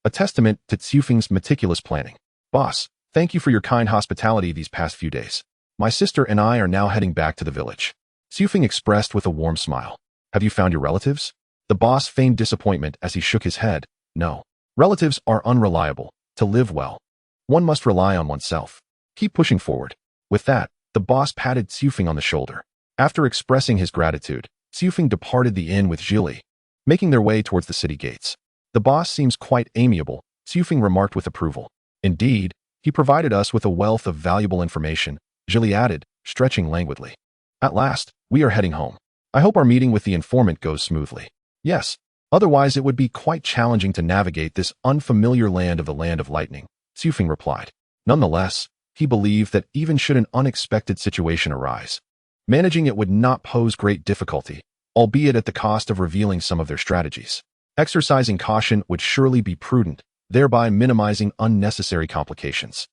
Speaker 1: A testament to Chiefing's meticulous planning. "Boss, thank you for your kind hospitality these past few days. My sister and I are now heading back to the village." Chiefing expressed with a warm smile. "Have you found your relatives?" The boss feigned disappointment as he shook his head. "No. Relatives are unreliable. To live well, one must rely on oneself. Keep pushing forward." With that, the boss patted Chiefing on the shoulder. After expressing his gratitude, Chiefing departed the inn with Jili, making their way towards the city gates. "The boss seems quite amiable," Chiefing remarked with approval. "Indeed, he provided us with a wealth of valuable information," Jili added, stretching languidly. "At last, we are heading home. I hope our meeting with the informant goes smoothly." "Yes, otherwise it would be quite challenging to navigate this unfamiliar land of the Land of Lightning," Chiefing replied. Nonetheless, he believed that even should an unexpected situation arise, managing it would not pose great difficulty, albeit at the cost of revealing some of their strategies. Exercising caution would surely be prudent, thereby minimizing unnecessary complications.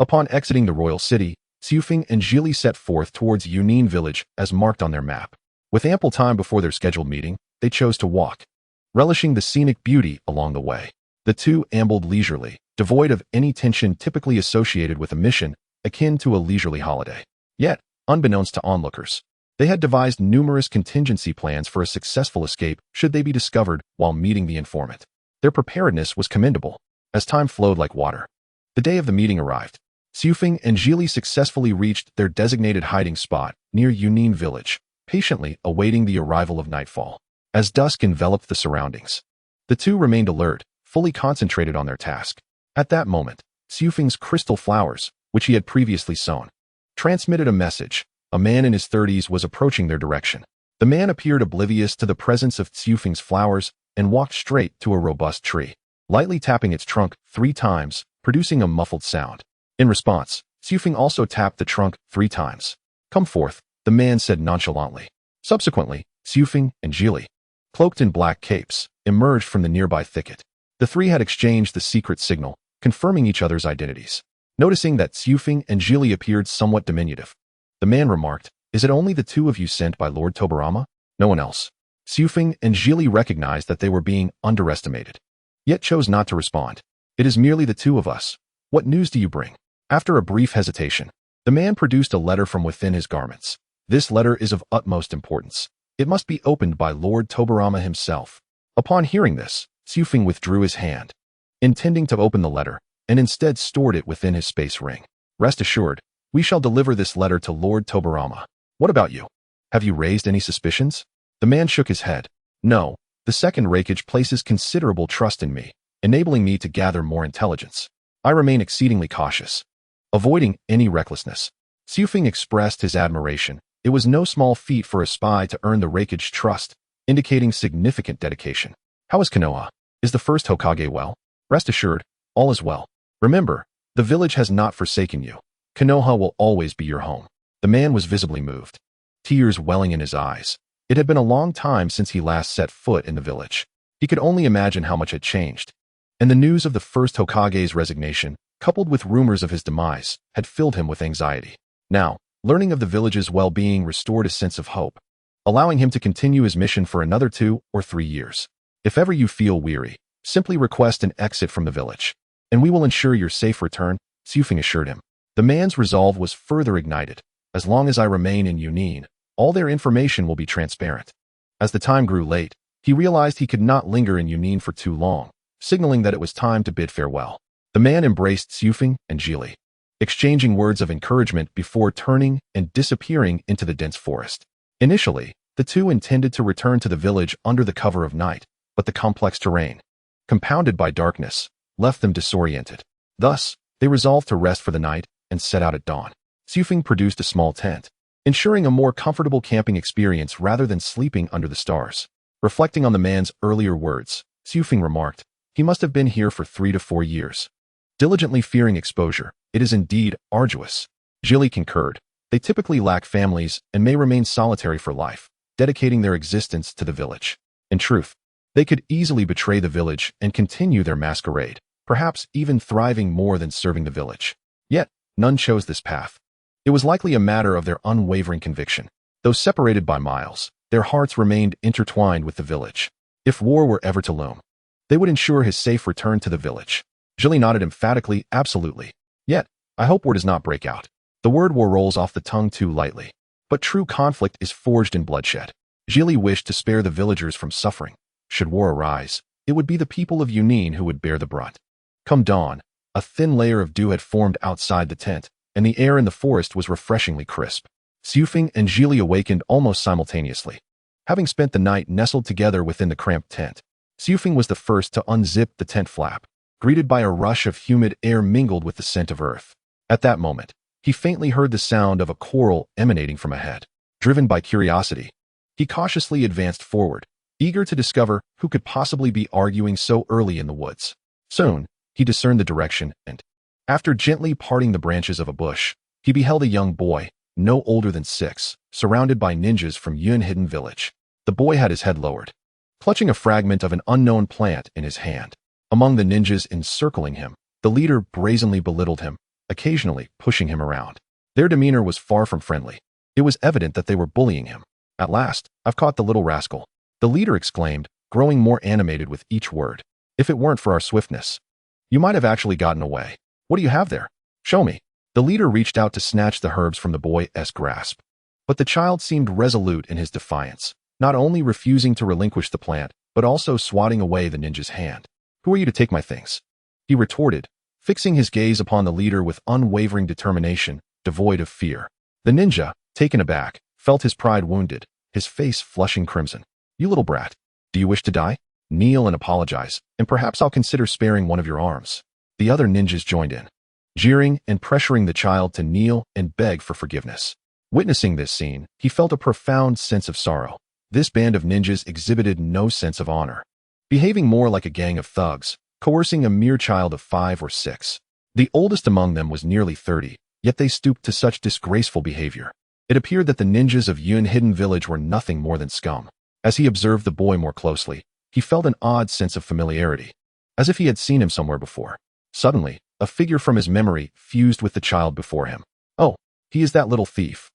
Speaker 1: Upon exiting the royal city, Xiufeng and Zhili set forth towards Yunin village as marked on their map. With ample time before their scheduled meeting, they chose to walk, relishing the scenic beauty along the way. The two ambled leisurely, devoid of any tension typically associated with a mission akin to a leisurely holiday. Yet, unbeknownst to onlookers, they had devised numerous contingency plans for a successful escape should they be discovered while meeting the informant. Their preparedness was commendable, as time flowed like water. The day of the meeting arrived. Xiufeng and Zhili successfully reached their designated hiding spot near Yunin village, patiently awaiting the arrival of nightfall. As dusk enveloped the surroundings, the two remained alert, fully concentrated on their task. At that moment, Xiufeng's crystal flowers, which he had previously sown, transmitted a message. A man in his 30s was approaching their direction. The man appeared oblivious to the presence of Xiufeng's flowers and walked straight to a robust tree, lightly tapping its trunk 3 times, producing a muffled sound. In response, Xiufeng also tapped the trunk 3 times. "Come forth," the man said nonchalantly. Subsequently, Xiufeng and Zhili, cloaked in black capes, emerged from the nearby thicket. The three had exchanged the secret signal, confirming each other's identities. Noticing that Xiufeng and Zhili appeared somewhat diminutive, the man remarked, "Is it only the two of you sent by Lord Tobirama? No one else?" Xiufeng and Zhili recognized that they were being underestimated, yet chose not to respond. "It is merely the two of us. What news do you bring?" After a brief hesitation, the man produced a letter from within his garments. "This letter is of utmost importance. It must be opened by Lord Tobirama himself." Upon hearing this, Xiufeng withdrew his hand, intending to open the letter, and instead stored it within his space ring. "Rest assured, we shall deliver this letter to Lord Tobirama. What about you? Have you raised any suspicions?" The man shook his head. "No, the second Raikage places considerable trust in me, enabling me to gather more intelligence. I remain exceedingly cautious, avoiding any recklessness." Xiufeng expressed his admiration. It was no small feat for a spy to earn the Raikage's trust, indicating significant dedication. "How is Konoha? Is the first Hokage well?" "Rest assured, all is well. Remember, the village has not forsaken you. Konoha will always be your home." The man was visibly moved, tears welling in his eyes. It had been a long time since he last set foot in the village. He could only imagine how much had changed. And the news of the first Hokage's resignation, coupled with rumors of his demise, had filled him with anxiety. Now, learning of the village's well-being restored a sense of hope, allowing him to continue his mission for another 2 or 3 years. "If ever you feel weary, simply request an exit from the village, and we will ensure your safe return," Xiufeng assured him. The man's resolve was further ignited. "As long as I remain in Yunin, all their information will be transparent." As the time grew late, he realized he could not linger in Yunin for too long, signaling that it was time to bid farewell. The man embraced Xiufeng and Zhili, exchanging words of encouragement before turning and disappearing into the dense forest. Initially, the two intended to return to the village under the cover of night, but the complex terrain, compounded by darkness, left them disoriented. Thus, they resolved to rest for the night and set out at dawn. Xiufeng produced a small tent, ensuring a more comfortable camping experience rather than sleeping under the stars. Reflecting on the man's earlier words, Xiufeng remarked, "He must have been here for 3 to 4 years. Diligently fearing exposure, it is indeed arduous." Zhili concurred. They typically lack families and may remain solitary for life, dedicating their existence to the village. In truth, they could easily betray the village and continue their masquerade, perhaps even thriving more than serving the village. Yet, none chose this path. It was likely a matter of their unwavering conviction. Though separated by miles, their hearts remained intertwined with the village. If war were ever to loom, they would ensure his safe return to the village. Zhili nodded emphatically, "Absolutely. Yet, I hope war does not break out." The word war rolls off the tongue too lightly. But true conflict is forged in bloodshed. Zhili wished to spare the villagers from suffering. Should war arise, it would be the people of Yunin who would bear the brunt. Come dawn, a thin layer of dew had formed outside the tent, and the air in the forest was refreshingly crisp. Xiufeng and Zhili awakened almost simultaneously, having spent the night nestled together within the cramped tent. Xiufeng was the first to unzip the tent flap, greeted by a rush of humid air mingled with the scent of earth. At that moment, he faintly heard the sound of a quarrel emanating from ahead. Driven by curiosity, he cautiously advanced forward, eager to discover who could possibly be arguing so early in the woods. Soon, he discerned the direction and, after gently parting the branches of a bush, he beheld a young boy, no older than 6, surrounded by ninjas from Yun Hidden Village. The boy had his head lowered, clutching a fragment of an unknown plant in his hand. Among the ninjas encircling him, the leader brazenly belittled him, occasionally pushing him around. Their demeanor was far from friendly. It was evident that they were bullying him. At last, I've caught the little rascal, the leader exclaimed, growing more animated with each word. If it weren't for our swiftness, you might have actually gotten away. What do you have there? Show me. The leader reached out to snatch the herbs from the boy's grasp. But the child seemed resolute in his defiance, not only refusing to relinquish the plant, but also swatting away the ninja's hand. Who are you to take my things? He retorted, fixing his gaze upon the leader with unwavering determination, devoid of fear. The ninja, taken aback, felt his pride wounded, his face flushing crimson. You little brat. Do you wish to die? Kneel and apologize, and perhaps I'll consider sparing one of your arms. The other ninjas joined in, jeering and pressuring the child to kneel and beg for forgiveness. Witnessing this scene, he felt a profound sense of sorrow. This band of ninjas exhibited no sense of honor, behaving more like a gang of thugs, coercing a mere child of 5 or 6. The oldest among them was nearly 30, yet they stooped to such disgraceful behavior. It appeared that the ninjas of Yun Hidden Village were nothing more than scum. As he observed the boy more closely, he felt an odd sense of familiarity, as if he had seen him somewhere before. Suddenly, a figure from his memory fused with the child before him. Oh, he is that little thief.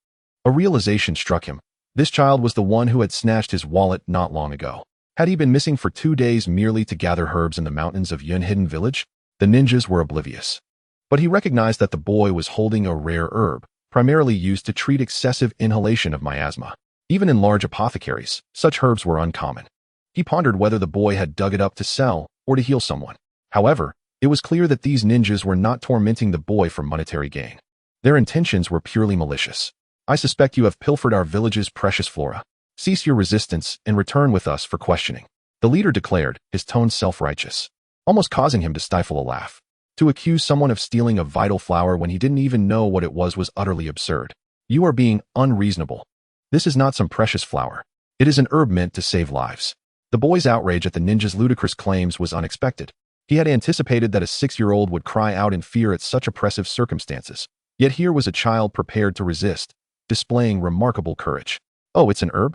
Speaker 1: A realization struck him. This child was the one who had snatched his wallet not long ago. Had he been missing for 2 days merely to gather herbs in the mountains of Yun Hidden Village? The ninjas were oblivious. But he recognized that the boy was holding a rare herb, primarily used to treat excessive inhalation of miasma. Even in large apothecaries, such herbs were uncommon. He pondered whether the boy had dug it up to sell or to heal someone. However, it was clear that these ninjas were not tormenting the boy for monetary gain. Their intentions were purely malicious. I suspect you have pilfered our village's precious flora. Cease your resistance and return with us for questioning. The leader declared, his tone self-righteous, almost causing him to stifle a laugh. To accuse someone of stealing a vital flower when he didn't even know what it was utterly absurd. You are being unreasonable. This is not some precious flower. It is an herb meant to save lives. The boy's outrage at the ninja's ludicrous claims was unexpected. He had anticipated that a 6-year-old would cry out in fear at such oppressive circumstances. Yet here was a child prepared to resist, displaying remarkable courage. Oh, it's an herb?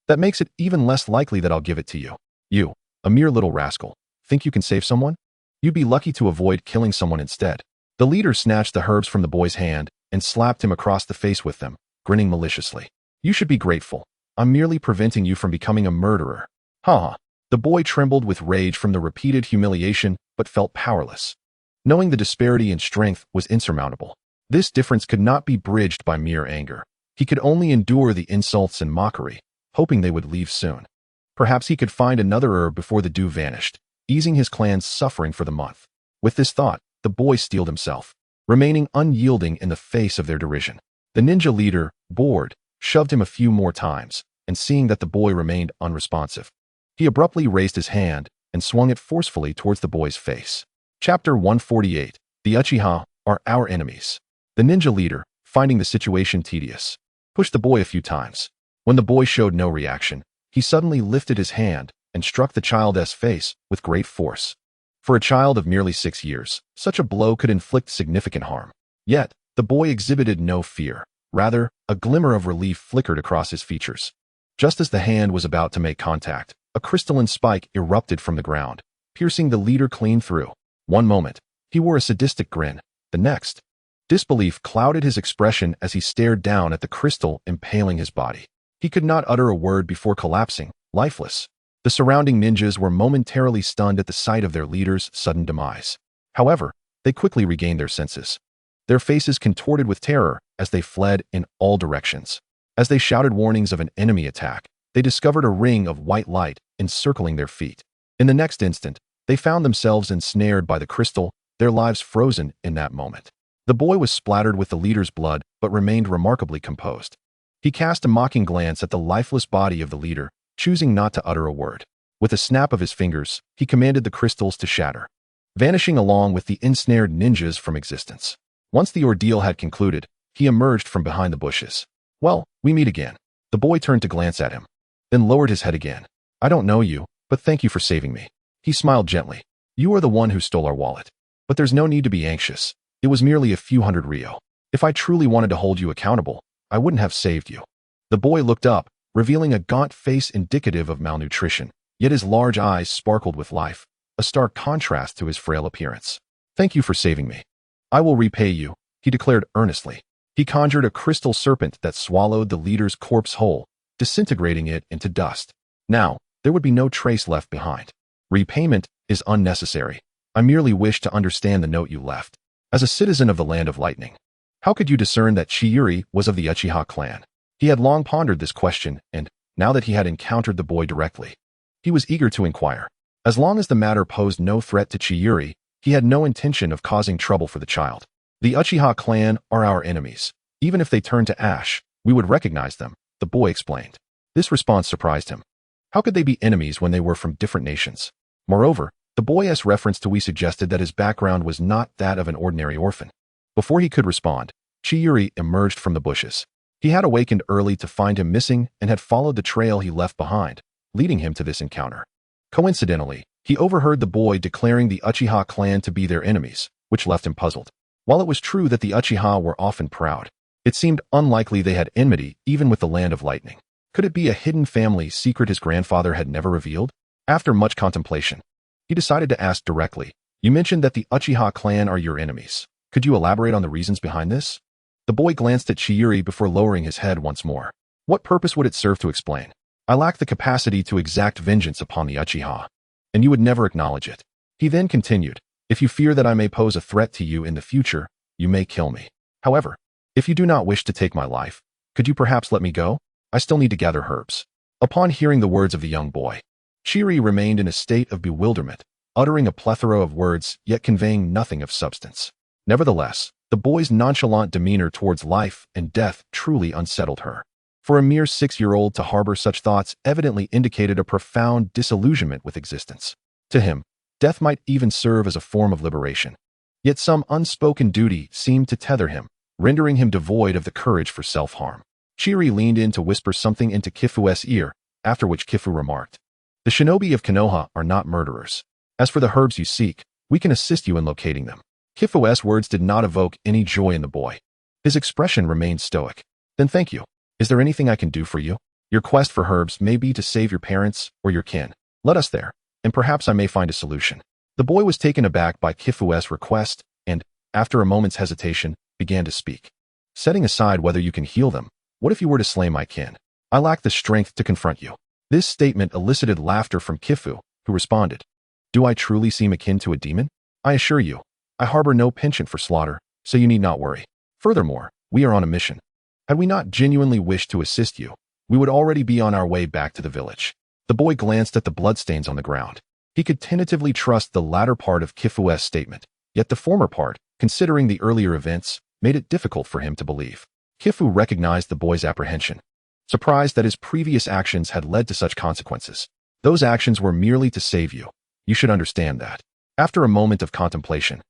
Speaker 1: That makes it even less likely that I'll give it to you. You, a mere little rascal, think you can save someone? You'd be lucky to avoid killing someone instead. The leader snatched the herbs from the boy's hand and slapped him across the face with them, grinning maliciously. You should be grateful. I'm merely preventing you from becoming a murderer. Ha! The boy trembled with rage from the repeated humiliation, but felt powerless. Knowing the disparity in strength was insurmountable. This difference could not be bridged by mere anger. He could only endure the insults and mockery, hoping they would leave soon. Perhaps he could find another herb before the dew vanished, easing his clan's suffering for the month. With this thought, the boy steeled himself, remaining unyielding in the face of their derision. The ninja leader, bored, shoved him a few more times, and seeing that the boy remained unresponsive, he abruptly raised his hand and swung it forcefully towards the boy's face. Chapter 148. The Uchiha are our enemies. The ninja leader, finding the situation tedious, pushed the boy a few times. When the boy showed no reaction, he suddenly lifted his hand and struck the child's face with great force. For a child of merely 6 years, such a blow could inflict significant harm. Yet, the boy exhibited no fear. Rather, a glimmer of relief flickered across his features. Just as the hand was about to make contact, a crystalline spike erupted from the ground, piercing the leader clean through. One moment, he wore a sadistic grin. The next, disbelief clouded his expression as he stared down at the crystal impaling his body. He could not utter a word before collapsing, lifeless. The surrounding ninjas were momentarily stunned at the sight of their leader's sudden demise. However, they quickly regained their senses. Their faces contorted with terror as they fled in all directions. As they shouted warnings of an enemy attack, they discovered a ring of white light encircling their feet. In the next instant, they found themselves ensnared by the crystal, their lives frozen in that moment. The boy was splattered with the leader's blood, but remained remarkably composed. He cast a mocking glance at the lifeless body of the leader, choosing not to utter a word. With a snap of his fingers, he commanded the crystals to shatter, vanishing along with the ensnared ninjas from existence. Once the ordeal had concluded, he emerged from behind the bushes. Well, we meet again. The boy turned to glance at him, then lowered his head again. I don't know you, but thank you for saving me. He smiled gently. You are the one who stole our wallet. But there's no need to be anxious. It was merely a few hundred ryo. If I truly wanted to hold you accountable, I wouldn't have saved you. The boy looked up, revealing a gaunt face indicative of malnutrition, yet his large eyes sparkled with life, a stark contrast to his frail appearance. Thank you for saving me. I will repay you, he declared earnestly. He conjured a crystal serpent that swallowed the leader's corpse whole, disintegrating it into dust. Now, there would be no trace left behind. Repayment is unnecessary. I merely wish to understand the note you left. As a citizen of the Land of Lightning, how could you discern that Chiyuri was of the Uchiha clan? He had long pondered this question, and, now that he had encountered the boy directly, he was eager to inquire. As long as the matter posed no threat to Chiyuri, he had no intention of causing trouble for the child. The Uchiha clan are our enemies. Even if they turn to ash, we would recognize them, the boy explained. This response surprised him. How could they be enemies when they were from different nations? Moreover, the boy's reference to we suggested that his background was not that of an ordinary orphan. Before he could respond, Chiyuri emerged from the bushes. He had awakened early to find him missing and had followed the trail he left behind, leading him to this encounter. Coincidentally, he overheard the boy declaring the Uchiha clan to be their enemies, which left him puzzled. While it was true that the Uchiha were often proud, it seemed unlikely they had enmity even with the Land of Lightning. Could it be a hidden family secret his grandfather had never revealed? After much contemplation, he decided to ask directly, "You mentioned that the Uchiha clan are your enemies. Could you elaborate on the reasons behind this?" The boy glanced at Chiyuri before lowering his head once more. What purpose would it serve to explain? I lack the capacity to exact vengeance upon the Uchiha, and you would never acknowledge it. He then continued, "If you fear that I may pose a threat to you in the future, you may kill me. However, if you do not wish to take my life, could you perhaps let me go? I still need to gather herbs." Upon hearing the words of the young boy, Chiyuri remained in a state of bewilderment, uttering a plethora of words yet conveying nothing of substance. Nevertheless, the boy's nonchalant demeanor towards life and death truly unsettled her. For a mere 6-year-old to harbor such thoughts evidently indicated a profound disillusionment with existence. To him, death might even serve as a form of liberation. Yet some unspoken duty seemed to tether him, rendering him devoid of the courage for self-harm. Chiyuri leaned in to whisper something into Kifu's ear, after which Kifu remarked, "The shinobi of Konoha are not murderers. As for the herbs you seek, we can assist you in locating them." Kifu's words did not evoke any joy in the boy. His expression remained stoic. "Then thank you. Is there anything I can do for you? Your quest for herbs may be to save your parents or your kin. Let us there, and perhaps I may find a solution." The boy was taken aback by Kifu's request and, after a moment's hesitation, began to speak. "Setting aside whether you can heal them, what if you were to slay my kin? I lack the strength to confront you." This statement elicited laughter from Kifu, who responded, "Do I truly seem akin to a demon? I assure you, I harbor no penchant for slaughter, so you need not worry. Furthermore, we are on a mission. Had we not genuinely wished to assist you, we would already be on our way back to the village." The boy glanced at the bloodstains on the ground. He could tentatively trust the latter part of Kifu's statement, yet the former part, considering the earlier events, made it difficult for him to believe. Kifu recognized the boy's apprehension, surprised that his previous actions had led to such consequences. "Those actions were merely to save you. You should understand that." After a moment of contemplation,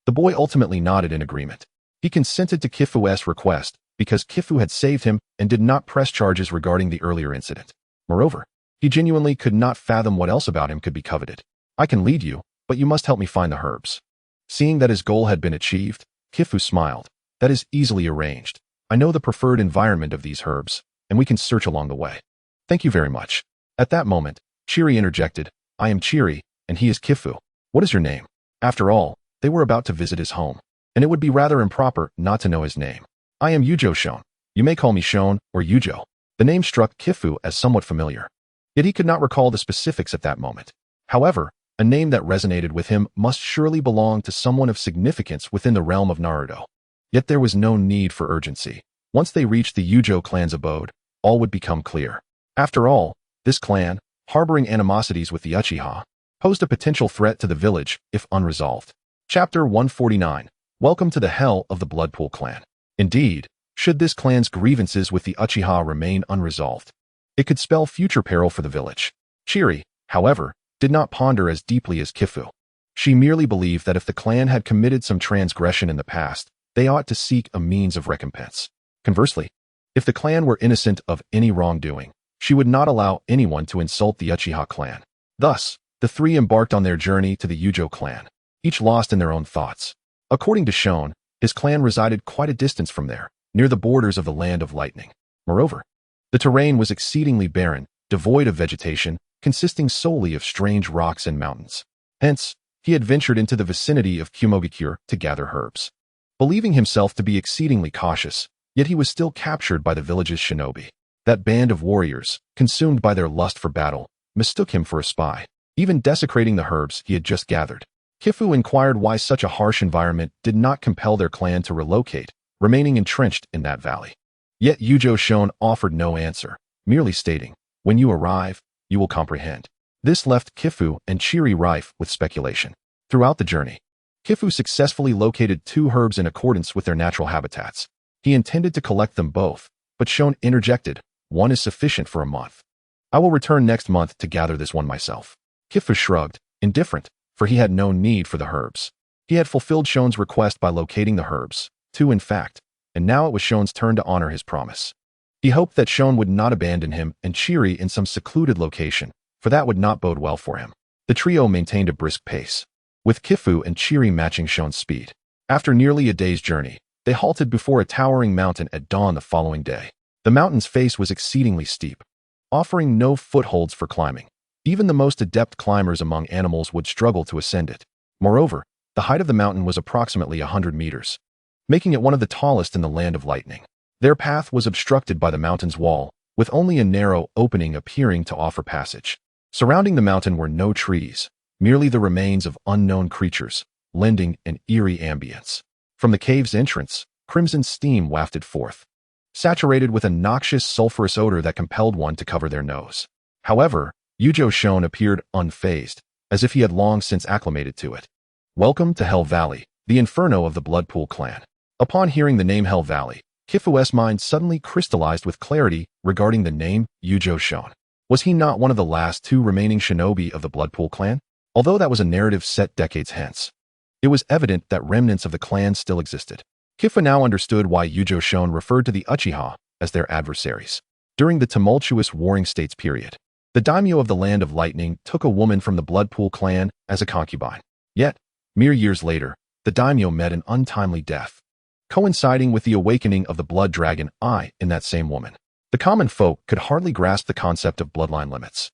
Speaker 1: the boy ultimately nodded in agreement. He consented to Kifu's request because Kifu had saved him and did not press charges regarding the earlier incident. Moreover, he genuinely could not fathom what else about him could be coveted. "I can lead you, but you must help me find the herbs." Seeing that his goal had been achieved, Kifu smiled. "That is easily arranged. I know the preferred environment of these herbs, and we can search along the way." "Thank you very much." At that moment, Chiri interjected, "I am Chiri, and he is Kifu. What is your name?" After all, they were about to visit his home, and it would be rather improper not to know his name. "I am Yujo Shon. You may call me Shon or Yujo." The name struck Kifu as somewhat familiar, yet he could not recall the specifics at that moment. However, a name that resonated with him must surely belong to someone of significance within the realm of Naruto. Yet there was no need for urgency. Once they reached the Yujo clan's abode, all would become clear. After all, this clan, harboring animosities with the Uchiha, posed a potential threat to the village if unresolved. Chapter 149. Welcome to the Hell of the Bloodpool Clan. Indeed, should this clan's grievances with the Uchiha remain unresolved, it could spell future peril for the village. Chiri, however, did not ponder as deeply as Kifu. She merely believed that if the clan had committed some transgression in the past, they ought to seek a means of recompense. Conversely, if the clan were innocent of any wrongdoing, she would not allow anyone to insult the Uchiha clan. Thus, the three embarked on their journey to the Yujo clan, each lost in their own thoughts. According to Shon, his clan resided quite a distance from there, near the borders of the Land of Lightning. Moreover, the terrain was exceedingly barren, devoid of vegetation, consisting solely of strange rocks and mountains. Hence, he had ventured into the vicinity of Kumogakure to gather herbs. Believing himself to be exceedingly cautious, yet he was still captured by the village's shinobi. That band of warriors, consumed by their lust for battle, mistook him for a spy, even desecrating the herbs he had just gathered. Kifu inquired why such a harsh environment did not compel their clan to relocate, remaining entrenched in that valley. Yet Yujo Shon offered no answer, merely stating, "When you arrive, you will comprehend." This left Kifu and Chiri rife with speculation. Throughout the journey, Kifu successfully located 2 herbs in accordance with their natural habitats. He intended to collect them both, but Shon interjected, "One is sufficient for a month. I will return next month to gather this one myself." Kifu shrugged, indifferent, for he had no need for the herbs. He had fulfilled Shon's request by locating the herbs, 2 in fact, and now it was Shon's turn to honor his promise. He hoped that Shon would not abandon him and Chiri in some secluded location, for that would not bode well for him. The trio maintained a brisk pace, with Kifu and Chiri matching Shon's speed. After nearly a day's journey, they halted before a towering mountain at dawn the following day. The mountain's face was exceedingly steep, offering no footholds for climbing. Even the most adept climbers among animals would struggle to ascend it. Moreover, the height of the mountain was approximately 100 meters, making it one of the tallest in the land of lightning. Their path was obstructed by the mountain's wall, with only a narrow opening appearing to offer passage. Surrounding the mountain were no trees, merely the remains of unknown creatures, lending an eerie ambience. From the cave's entrance, crimson steam wafted forth, saturated with a noxious sulfurous odor that compelled one to cover their nose. However, Yujo Shon appeared unfazed, as if he had long since acclimated to it. "Welcome to Hell Valley, the inferno of the Bloodpool clan." Upon hearing the name Hell Valley, Kifu's mind suddenly crystallized with clarity regarding the name Yujo Shon. Was he not one of the last 2 remaining shinobi of the Bloodpool clan? Although that was a narrative set decades hence, it was evident that remnants of the clan still existed. Kifu now understood why Yujo Shon referred to the Uchiha as their adversaries. During the tumultuous Warring States period, the daimyo of the Land of Lightning took a woman from the Bloodpool clan as a concubine. Yet, mere years later, the daimyo met an untimely death, coinciding with the awakening of the blood dragon eye in that same woman. The common folk could hardly grasp the concept of bloodline limits,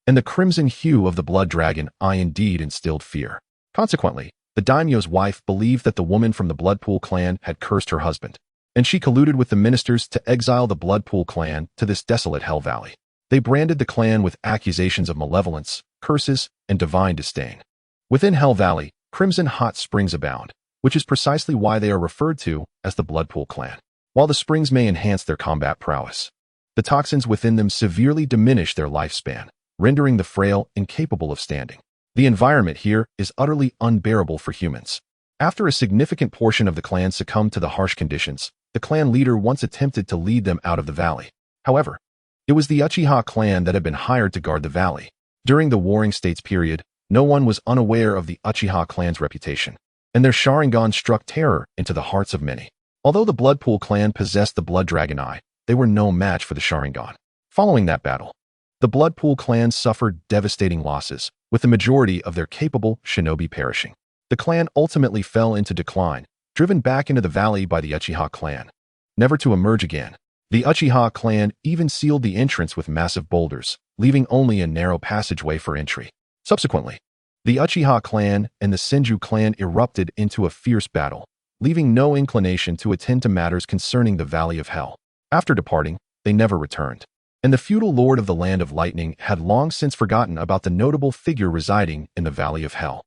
Speaker 1: and the crimson hue of the blood dragon eye indeed instilled fear. Consequently, the daimyo's wife believed that the woman from the Bloodpool clan had cursed her husband, and she colluded with the ministers to exile the Bloodpool clan to this desolate Hell Valley. They branded the clan with accusations of malevolence, curses, and divine disdain. Within Hell Valley, crimson hot springs abound, which is precisely why they are referred to as the Bloodpool clan. While the springs may enhance their combat prowess, the toxins within them severely diminish their lifespan, rendering the frail incapable of standing. The environment here is utterly unbearable for humans. After a significant portion of the clan succumbed to the harsh conditions, the clan leader once attempted to lead them out of the valley. However, it was the Uchiha clan that had been hired to guard the valley. During the Warring States period, no one was unaware of the Uchiha clan's reputation, and their Sharingan struck terror into the hearts of many. Although the Bloodpool clan possessed the Blood Dragon Eye, they were no match for the Sharingan. Following that battle, the Bloodpool clan suffered devastating losses, with the majority of their capable shinobi perishing. The clan ultimately fell into decline, driven back into the valley by the Uchiha clan, never to emerge again. The Uchiha clan even sealed the entrance with massive boulders, leaving only a narrow passageway for entry. Subsequently, the Uchiha clan and the Senju clan erupted into a fierce battle, leaving no inclination to attend to matters concerning the Valley of Hell. After departing, they never returned, and the feudal lord of the Land of Lightning had long since forgotten about the notable figure residing in the Valley of Hell.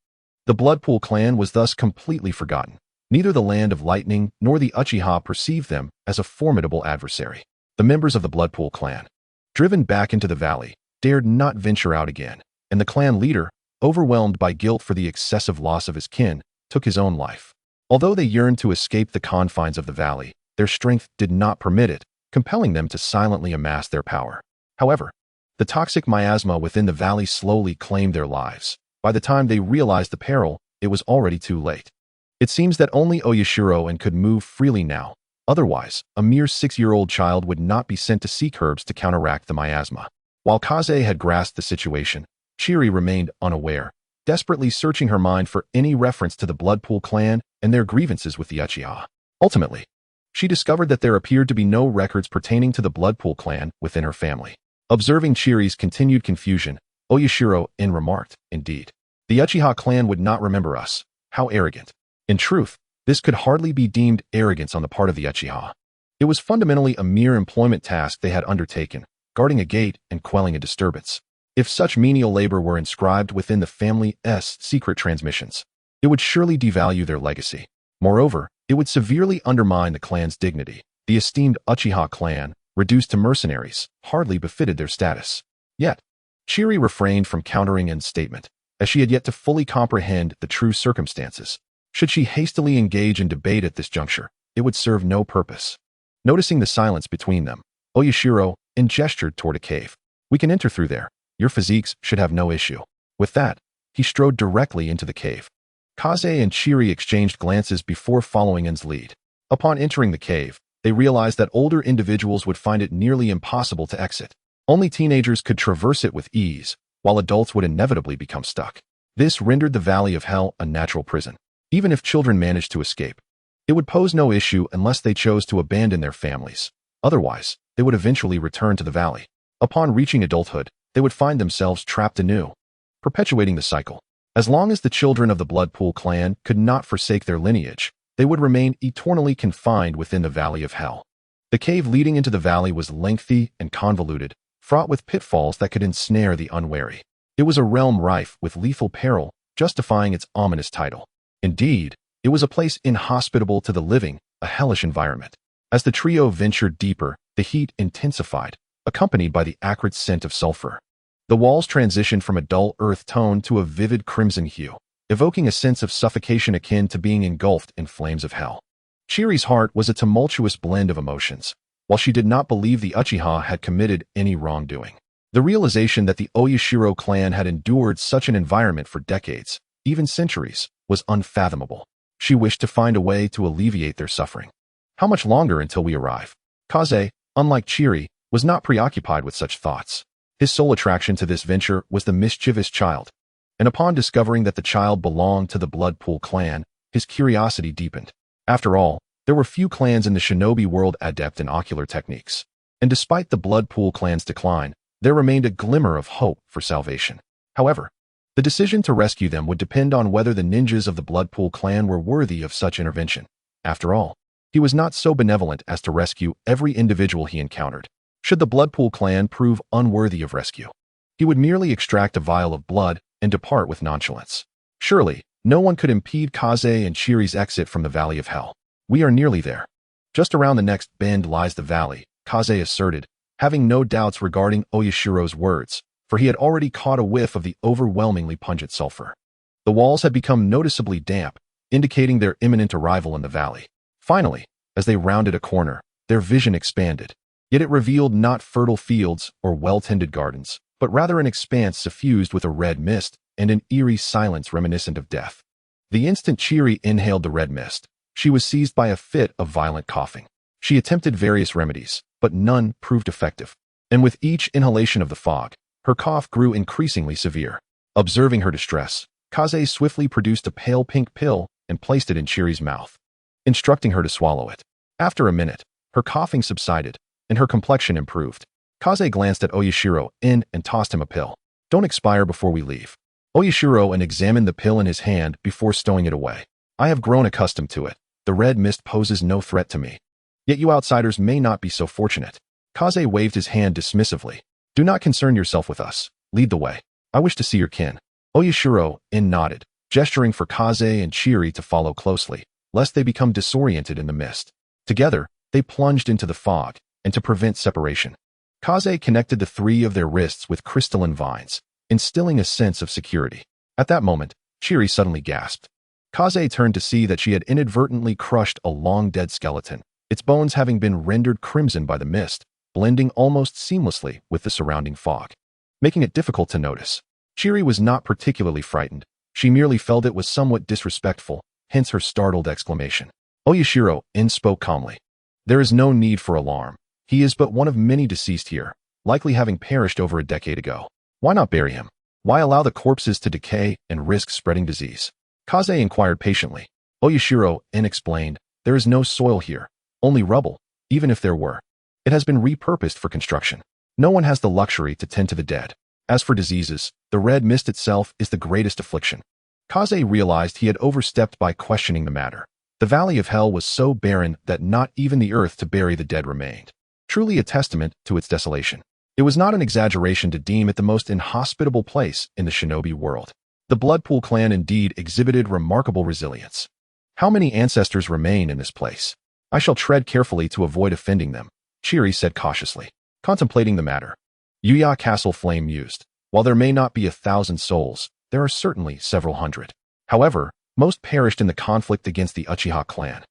Speaker 1: The Bloodpool clan was thus completely forgotten. Neither the Land of Lightning nor the Uchiha perceived them as a formidable adversary. The members of the Bloodpool clan, driven back into the valley, dared not venture out again, and the clan leader, overwhelmed by guilt for the excessive loss of his kin, took his own life. Although they yearned to escape the confines of the valley, their strength did not permit it, compelling them to silently amass their power. However, the toxic miasma within the valley slowly claimed their lives. By the time they realized the peril, it was already too late. It seems that only Oyashiro and could move freely now. Otherwise, a mere 6-year-old child would not be sent to seek herbs to counteract the miasma. While Kaze had grasped the situation, Chiri remained unaware, desperately searching her mind for any reference to the Bloodpool clan and their grievances with the Uchiha. Ultimately, she discovered that there appeared to be no records pertaining to the Bloodpool clan within her family. Observing Chiri's continued confusion, Oyashiro remarked, "Indeed, the Uchiha clan would not remember us. How arrogant." In truth, This could hardly be deemed arrogance on the part of the Uchiha. It was fundamentally a mere employment task they had undertaken, guarding a gate and quelling a disturbance. If such menial labor were inscribed within the family's secret transmissions, it would surely devalue their legacy. Moreover, it would severely undermine the clan's dignity. The esteemed Uchiha clan, reduced to mercenaries, hardly befitted their status. Yet, Chiri refrained from countering N's statement, as she had yet to fully comprehend the true circumstances. Should she hastily engage in debate at this juncture, it would serve no purpose. Noticing the silence between them, Oyashiro gestured toward a cave. "We can enter through there. Your physiques should have no issue." With that, he strode directly into the cave. Kaze and Chiri exchanged glances before following N's lead. Upon entering the cave, they realized that older individuals would find it nearly impossible to exit. Only teenagers could traverse it with ease, while adults would inevitably become stuck. This rendered the Valley of Hell a natural prison. Even if children managed to escape, it would pose no issue unless they chose to abandon their families. Otherwise, they would eventually return to the valley. Upon reaching adulthood, they would find themselves trapped anew, perpetuating the cycle. As long as the children of the Bloodpool clan could not forsake their lineage, they would remain eternally confined within the Valley of Hell. The cave leading into the valley was lengthy and convoluted, fraught with pitfalls that could ensnare the unwary. It was a realm rife with lethal peril, justifying its ominous title. Indeed, it was a place inhospitable to the living, a hellish environment. As the trio ventured deeper, the heat intensified, accompanied by the acrid scent of sulfur. The walls transitioned from a dull earth tone to a vivid crimson hue, evoking a sense of suffocation akin to being engulfed in flames of hell. Chiri's heart was a tumultuous blend of emotions, while she did not believe the Uchiha had committed any wrongdoing. The realization that the Oyashiro clan had endured such an environment for decades, even centuries, was unfathomable. She wished to find a way to alleviate their suffering. How much longer until we arrive? Kaze, unlike Chiri, was not preoccupied with such thoughts. His sole attraction to this venture was the mischievous child, and upon discovering that the child belonged to the Bloodpool clan, his curiosity deepened. After all, there were few clans in the shinobi world adept in ocular techniques, and despite the Bloodpool clan's decline, there remained a glimmer of hope for salvation. However, the decision to rescue them would depend on whether the ninjas of the Bloodpool clan were worthy of such intervention. After all, he was not so benevolent as to rescue every individual he encountered. Should the Bloodpool clan prove unworthy of rescue, he would merely extract a vial of blood and depart with nonchalance. Surely, no one could impede Kaze and Chiri's exit from the Valley of Hell. "We are nearly there. Just around the next bend lies the valley," Kaze asserted, having no doubts regarding Oyashiro's words, for he had already caught a whiff of the overwhelmingly pungent sulfur. The walls had become noticeably damp, indicating their imminent arrival in the valley. Finally, as they rounded a corner, their vision expanded. Yet it revealed not fertile fields or well-tended gardens, but rather an expanse suffused with a red mist and an eerie silence reminiscent of death. The instant Chiri inhaled the red mist, she was seized by a fit of violent coughing. She attempted various remedies, but none proved effective. And with each inhalation of the fog, her cough grew increasingly severe. Observing her distress, Kaze swiftly produced a pale pink pill and placed it in Chiri's mouth, instructing her to swallow it. After a minute, her coughing subsided, and her complexion improved. Kaze glanced at Oyashiro and tossed him a pill. "Don't expire before we leave." Oyashiro examined the pill in his hand before stowing it away. "I have grown accustomed to it. The red mist poses no threat to me. Yet you outsiders may not be so fortunate." Kaze waved his hand dismissively. "Do not concern yourself with us. Lead the way. I wish to see your kin." Oyashiro nodded, gesturing for Kaze and Chiri to follow closely, lest they become disoriented in the mist. Together, they plunged into the fog, and to prevent separation, Kaze connected the three of their wrists with crystalline vines, instilling a sense of security. At that moment, Chiri suddenly gasped. Kaze turned to see that she had inadvertently crushed a long-dead skeleton, its bones having been rendered crimson by the mist, blending almost seamlessly with the surrounding fog, making it difficult to notice. Chiri was not particularly frightened. She merely felt it was somewhat disrespectful, hence her startled exclamation. Oyashiro spoke calmly. "There is no need for alarm. He is but one of many deceased here, likely having perished over a decade ago. Why not bury him? Why allow the corpses to decay and risk spreading disease?" Kaze inquired patiently. Oyashiro explained, "There is no soil here, only rubble, even if there were. It has been repurposed for construction. No one has the luxury to tend to the dead. As for diseases, the red mist itself is the greatest affliction." Kaze realized he had overstepped by questioning the matter. The valley of hell was so barren that not even the earth to bury the dead remained. Truly a testament to its desolation. It was not an exaggeration to deem it the most inhospitable place in the shinobi world. The Bloodpool clan indeed exhibited remarkable resilience. How many ancestors remain in this place? I shall tread carefully to avoid offending them, Chiri said cautiously, contemplating the matter. Uchiha Castle Flame mused. While there may not be 1,000 souls, there are certainly several hundred. However, most perished in the conflict against the Uchiha clan.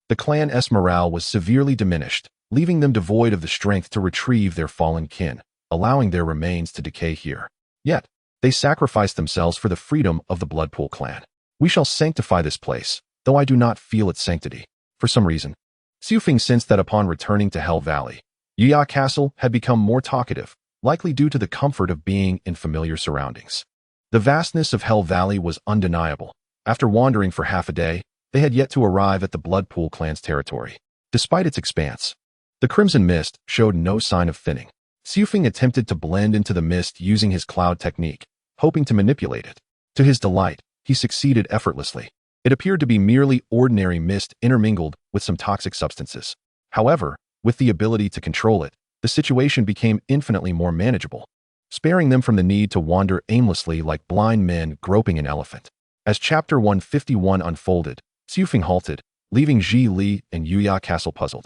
Speaker 1: The clan's morale was severely diminished, leaving them devoid of the strength to retrieve their fallen kin, allowing their remains to decay here. Yet, they sacrificed themselves for the freedom of the Bloodpool clan. We shall sanctify this place, though I do not feel its sanctity. For some reason, Xiufeng sensed that upon returning to Hell Valley, Uchiha Castle had become more talkative, likely due to the comfort of being in familiar surroundings. The vastness of Hell Valley was undeniable. After wandering for half a day, they had yet to arrive at the Bloodpool clan's territory. Despite its expanse, the crimson mist showed no sign of thinning. Xiufeng attempted to blend into the mist using his cloud technique, hoping to manipulate it. To his delight, he succeeded effortlessly. It appeared to be merely ordinary mist intermingled with some toxic substances. However, with the ability to control it, the situation became infinitely more manageable, sparing them from the need to wander aimlessly like blind men groping an elephant. As Chapter 151 unfolded, Xiufeng halted, leaving Ji Li and Uchiha Castle puzzled.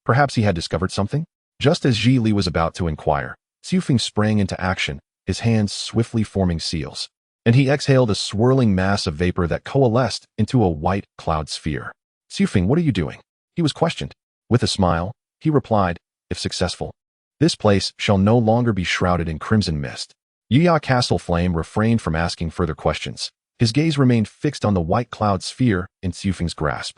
Speaker 1: Perhaps he had discovered something? Just as Ji Li was about to inquire, Xiufeng sprang into action, his hands swiftly forming seals, and he exhaled a swirling mass of vapor that coalesced into a white cloud sphere. Xiufeng, what are you doing? He was questioned. With a smile, he replied, if successful, this place shall no longer be shrouded in crimson mist. Uchiha Castle Flame refrained from asking further questions. His gaze remained fixed on the white cloud sphere in Xiufeng's grasp.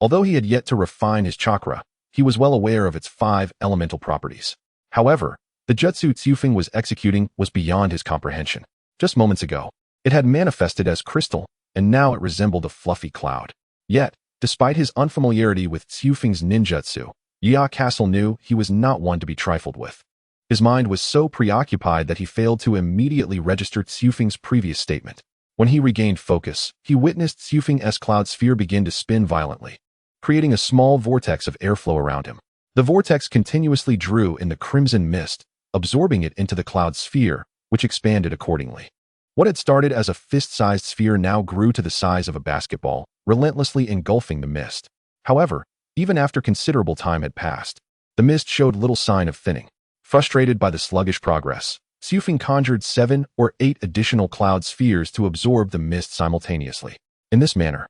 Speaker 1: Although he had yet to refine his chakra, he was well aware of its 5 elemental properties. However, the jutsu Xiufeng was executing was beyond his comprehension. Just moments ago, it had manifested as crystal, and now it resembled a fluffy cloud. Yet, despite his unfamiliarity with Xiufeng's ninjutsu, Uchiha Castle knew he was not one to be trifled with. His mind was so preoccupied that he failed to immediately register Xiufeng's previous statement. When he regained focus, he witnessed Xiufeng's cloud sphere begin to spin violently, creating a small vortex of airflow around him. The vortex continuously drew in the crimson mist, absorbing it into the cloud sphere, which expanded accordingly. What had started as a fist-sized sphere now grew to the size of a basketball, relentlessly engulfing the mist. However, even after considerable time had passed, the mist showed little sign of thinning. Frustrated by the sluggish progress, Xiufeng conjured 7 or 8 additional cloud spheres to absorb the mist simultaneously. In this manner,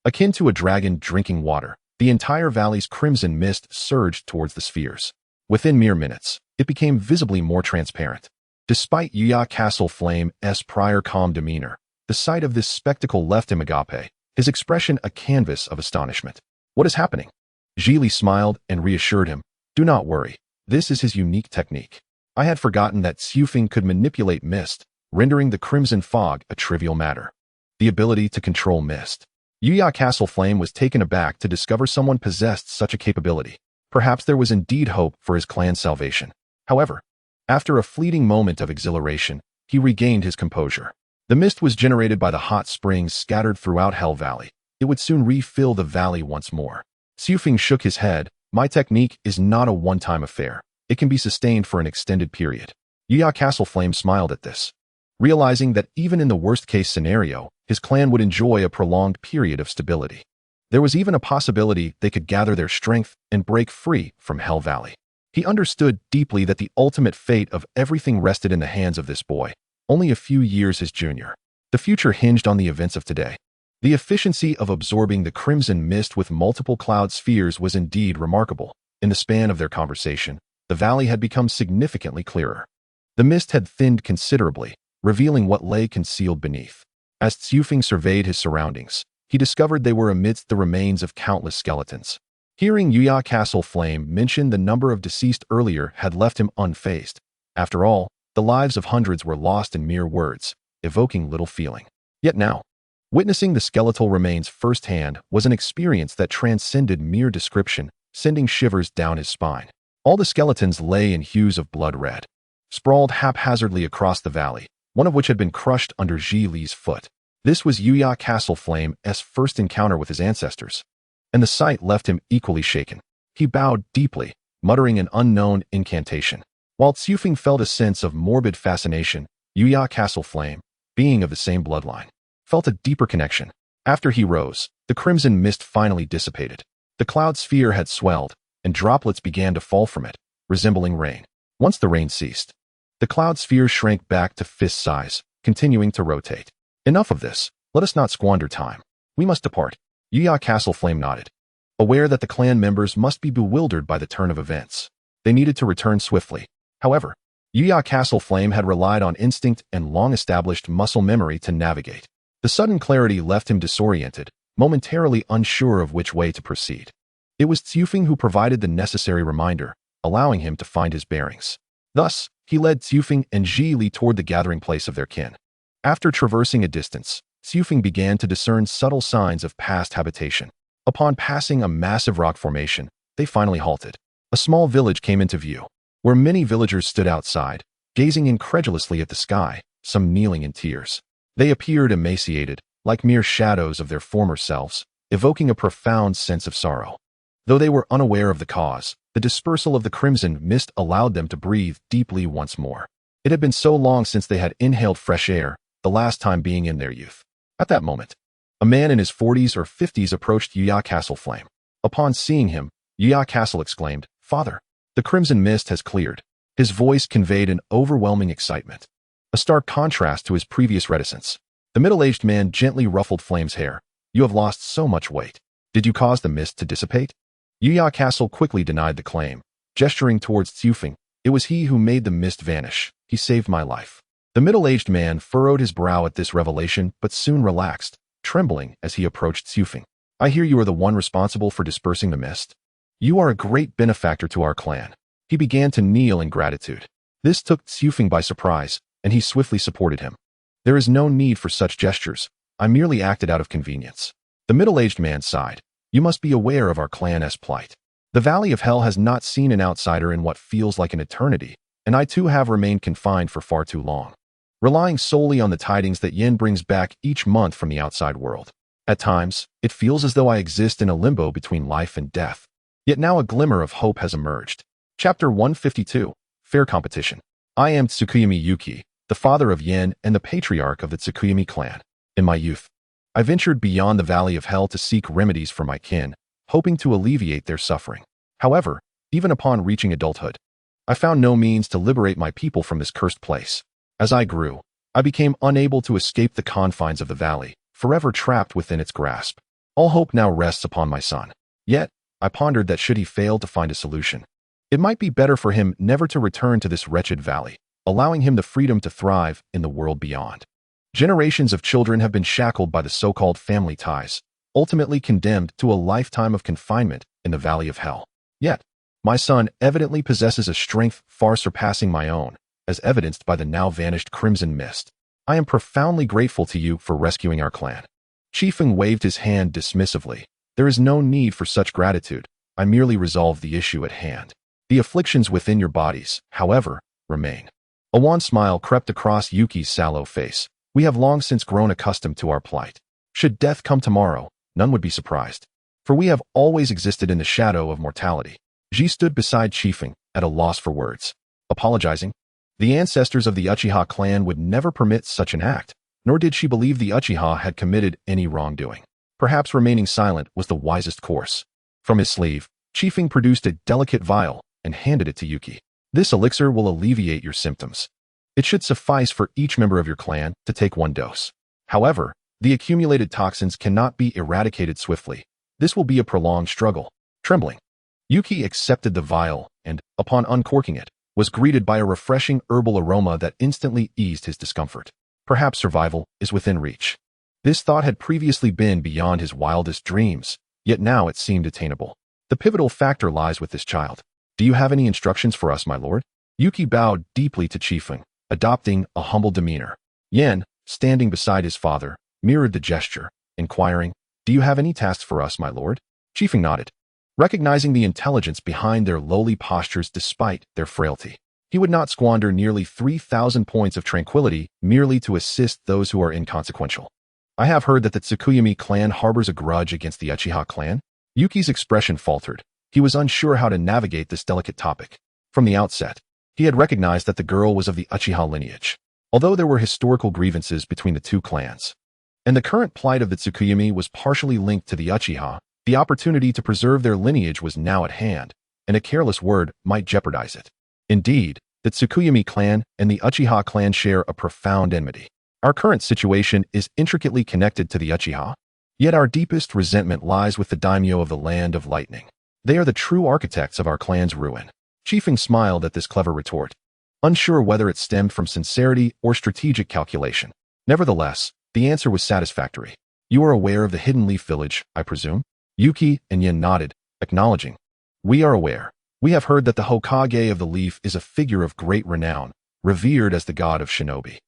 Speaker 1: akin to a dragon drinking water, the entire valley's crimson mist surged towards the spheres. Within mere minutes, it became visibly more transparent. Despite Uchiha Castle Flame's prior calm demeanor, the sight of this spectacle left him agape, his expression a canvas of astonishment. What is happening? Ji Li smiled and reassured him. Do not worry, this is his unique technique. I had forgotten that Xiufeng could manipulate mist, rendering the crimson fog a trivial matter. The ability to control mist. Uchiha Castle Flame was taken aback to discover someone possessed such a capability. Perhaps there was indeed hope for his clan's salvation. However, after a fleeting moment of exhilaration, he regained his composure. The mist was generated by the hot springs scattered throughout Hell Valley. It would soon refill the valley once more. Xiufeng shook his head. My technique is not a one-time affair. It can be sustained for an extended period. Uchiha Castle Flame smiled at this, realizing that even in the worst-case scenario, his clan would enjoy a prolonged period of stability. There was even a possibility they could gather their strength and break free from Hell Valley. He understood deeply that the ultimate fate of everything rested in the hands of this boy, only a few years his junior. The future hinged on the events of today. The efficiency of absorbing the crimson mist with multiple cloud spheres was indeed remarkable. In the span of their conversation, the valley had become significantly clearer. The mist had thinned considerably, revealing what lay concealed beneath. As Xiufeng surveyed his surroundings, he discovered they were amidst the remains of countless skeletons. Hearing Uchiha Castle Flame mention the number of deceased earlier had left him unfazed. After all, the lives of hundreds were lost in mere words, evoking little feeling. Yet now, witnessing the skeletal remains firsthand was an experience that transcended mere description, sending shivers down his spine. All the skeletons lay in hues of blood red, sprawled haphazardly across the valley, one of which had been crushed under Ji Li's foot. This was Uchiha Castle Flame's first encounter with his ancestors, and the sight left him equally shaken. He bowed deeply, muttering an unknown incantation. While Tsufing felt a sense of morbid fascination, Yuya Castle Flame, being of the same bloodline, felt a deeper connection. After he rose, the crimson mist finally dissipated. The cloud sphere had swelled, and droplets began to fall from it, resembling rain. Once the rain ceased, the cloud sphere shrank back to fist size, continuing to rotate. Enough of this. Let us not squander time. We must depart. Yuya Castle Flame nodded, aware that the clan members must be bewildered by the turn of events. They needed to return swiftly. However, Yuya Castle Flame had relied on instinct and long-established muscle memory to navigate. The sudden clarity left him disoriented, momentarily unsure of which way to proceed. It was Tsufing who provided the necessary reminder, allowing him to find his bearings. Thus, he led Tsufing and Ji Li toward the gathering place of their kin. After traversing a distance, Tsufing began to discern subtle signs of past habitation. Upon passing a massive rock formation, they finally halted. A small village came into view, where many villagers stood outside, gazing incredulously at the sky, some kneeling in tears. They appeared emaciated, like mere shadows of their former selves, evoking a profound sense of sorrow. Though they were unaware of the cause, the dispersal of the crimson mist allowed them to breathe deeply once more. It had been so long since they had inhaled fresh air, the last time being in their youth. At that moment, a man in his 40s or 50s approached Yuya Castle Flame. Upon seeing him, Yuya Castle exclaimed, "Father, the crimson mist has cleared." His voice conveyed an overwhelming excitement, a stark contrast to his previous reticence. The middle-aged man gently ruffled Flame's hair. "You have lost so much weight. Did you cause the mist to dissipate?" Yuya Castle quickly denied the claim, gesturing towards Tsufing. "It was he who made the mist vanish. He saved my life." The middle-aged man furrowed his brow at this revelation, but soon relaxed, trembling as he approached Tsufing. "I hear you are the one responsible for dispersing the mist. You are a great benefactor to our clan." He began to kneel in gratitude. This took Tsufing by surprise, and he swiftly supported him. "There is no need for such gestures. I merely acted out of convenience." The middle-aged man sighed. "You must be aware of our clan's plight. The Valley of Hell has not seen an outsider in what feels like an eternity, and I too have remained confined for far too long, relying solely on the tidings that Yin brings back each month from the outside world. At times, it feels as though I exist in a limbo between life and death. Yet now a glimmer of hope has emerged." Chapter 152, Fair Competition. I am Tsukuyami Yuki, the father of Yin and the patriarch of the Tsukuyami clan. In my youth, I ventured beyond the Valley of Hell to seek remedies for my kin, hoping to alleviate their suffering. However, even upon reaching adulthood, I found no means to liberate my people from this cursed place. As I grew, I became unable to escape the confines of the valley, forever trapped within its grasp. All hope now rests upon my son. Yet, I pondered that should he fail to find a solution, it might be better for him never to return to this wretched valley, allowing him the freedom to thrive in the world beyond. Generations of children have been shackled by the so-called family ties, ultimately condemned to a lifetime of confinement in the Valley of Hell. Yet, my son evidently possesses a strength far surpassing my own, as evidenced by the now vanished crimson mist. I am profoundly grateful to you for rescuing our clan. Chiefeng waved his hand dismissively. There is no need for such gratitude. I merely resolved the issue at hand. The afflictions within your bodies, however, remain. A wan smile crept across Yuki's sallow face. We have long since grown accustomed to our plight. Should death come tomorrow, none would be surprised, for we have always existed in the shadow of mortality. Ji stood beside Chiefeng, at a loss for words. Apologizing? The ancestors of the Uchiha clan would never permit such an act, nor did she believe the Uchiha had committed any wrongdoing. Perhaps remaining silent was the wisest course. From his sleeve, Chiefeng produced a delicate vial and handed it to Yuki. This elixir will alleviate your symptoms. It should suffice for each member of your clan to take one dose. However, the accumulated toxins cannot be eradicated swiftly. This will be a prolonged struggle. Trembling, Yuki accepted the vial and, upon uncorking it, was greeted by a refreshing herbal aroma that instantly eased his discomfort. Perhaps survival is within reach. This thought had previously been beyond his wildest dreams, yet now it seemed attainable. The pivotal factor lies with this child. Do you have any instructions for us, my lord? Yuki bowed deeply to Chiefeng, adopting a humble demeanor. Yen, standing beside his father, mirrored the gesture, inquiring, Do you have any tasks for us, my lord? Chiefeng nodded, recognizing the intelligence behind their lowly postures despite their frailty. He would not squander nearly 3,000 points of tranquility merely to assist those who are inconsequential. I have heard that the Tsukuyami clan harbors a grudge against the Uchiha clan. Yuki's expression faltered. He was unsure how to navigate this delicate topic. From the outset, he had recognized that the girl was of the Uchiha lineage, although there were historical grievances between the two clans. And the current plight of the Tsukuyomi was partially linked to the Uchiha. The opportunity to preserve their lineage was now at hand, and a careless word might jeopardize it. Indeed, the Tsukuyomi clan and the Uchiha clan share a profound enmity. Our current situation is intricately connected to the Uchiha, yet our deepest resentment lies with the daimyo of the Land of Lightning. They are the true architects of our clan's ruin. Chiefing smiled at this clever retort, unsure whether it stemmed from sincerity or strategic calculation. Nevertheless, the answer was satisfactory. You are aware of the Hidden Leaf Village, I presume? Yuki and Yin nodded, acknowledging. We are aware. We have heard that the Hokage of the Leaf is a figure of great renown, revered as the god of shinobi.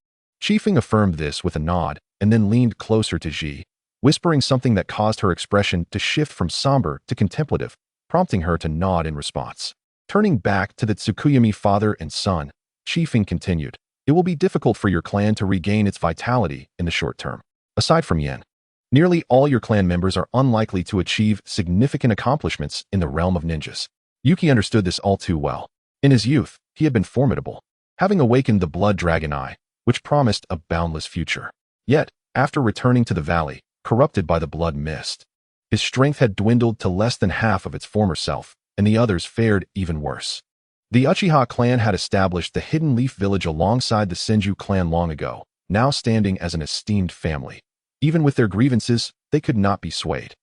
Speaker 1: Chiefing affirmed this with a nod and then leaned closer to Ji, whispering something that caused her expression to shift from somber to contemplative, prompting her to nod in response. Turning back to the Tsukuyomi father and son, Chiefing continued, it will be difficult for your clan to regain its vitality in the short term. Aside from Yin, nearly all your clan members are unlikely to achieve significant accomplishments in the realm of ninjas. Yuki understood this all too well. In his youth, he had been formidable, having awakened the blood dragon eye, which promised a boundless future. Yet, after returning to the valley, corrupted by the blood mist, his strength had dwindled to less than half of its former self, and the others fared even worse. The Uchiha clan had established the Hidden Leaf Village alongside the Senju clan long ago, now standing as an esteemed family. Even with their grievances, they could not be swayed.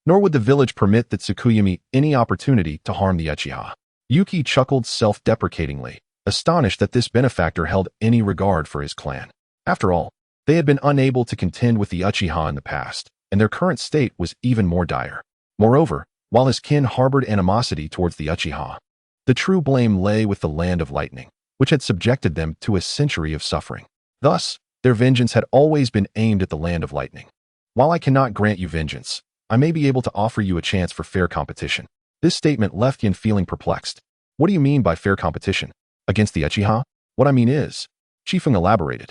Speaker 1: Nor would the village permit the Tsukuyomi any opportunity to harm the Uchiha. Yuki chuckled self-deprecatingly, astonished that this benefactor held any regard for his clan. After all, they had been unable to contend with the Uchiha in the past, and their current state was even more dire. Moreover, while his kin harbored animosity towards the Uchiha, the true blame lay with the Land of Lightning, which had subjected them to a century of suffering. Thus, their vengeance had always been aimed at the Land of Lightning. While I cannot grant you vengeance, I may be able to offer you a chance for fair competition. This statement left Yin feeling perplexed. What do you mean by fair competition? Against the Uchiha? What I mean is, Chiefeng elaborated.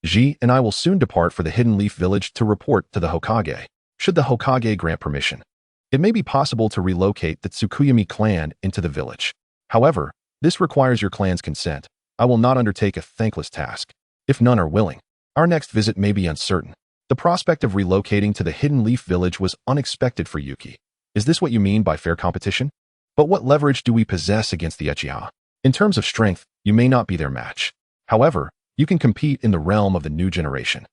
Speaker 1: Ji and I will soon depart for the Hidden Leaf Village to report to the Hokage. Should the Hokage grant permission, it may be possible to relocate the Tsukuyomi clan into the village. However, this requires your clan's consent. I will not undertake a thankless task. If none are willing, our next visit may be uncertain. The prospect of relocating to the Hidden Leaf Village was unexpected for Yuki. Is this what you mean by fair competition? But what leverage do we possess against the Uchiha? In terms of strength, you may not be their match. However, you can compete in the realm of the new generation.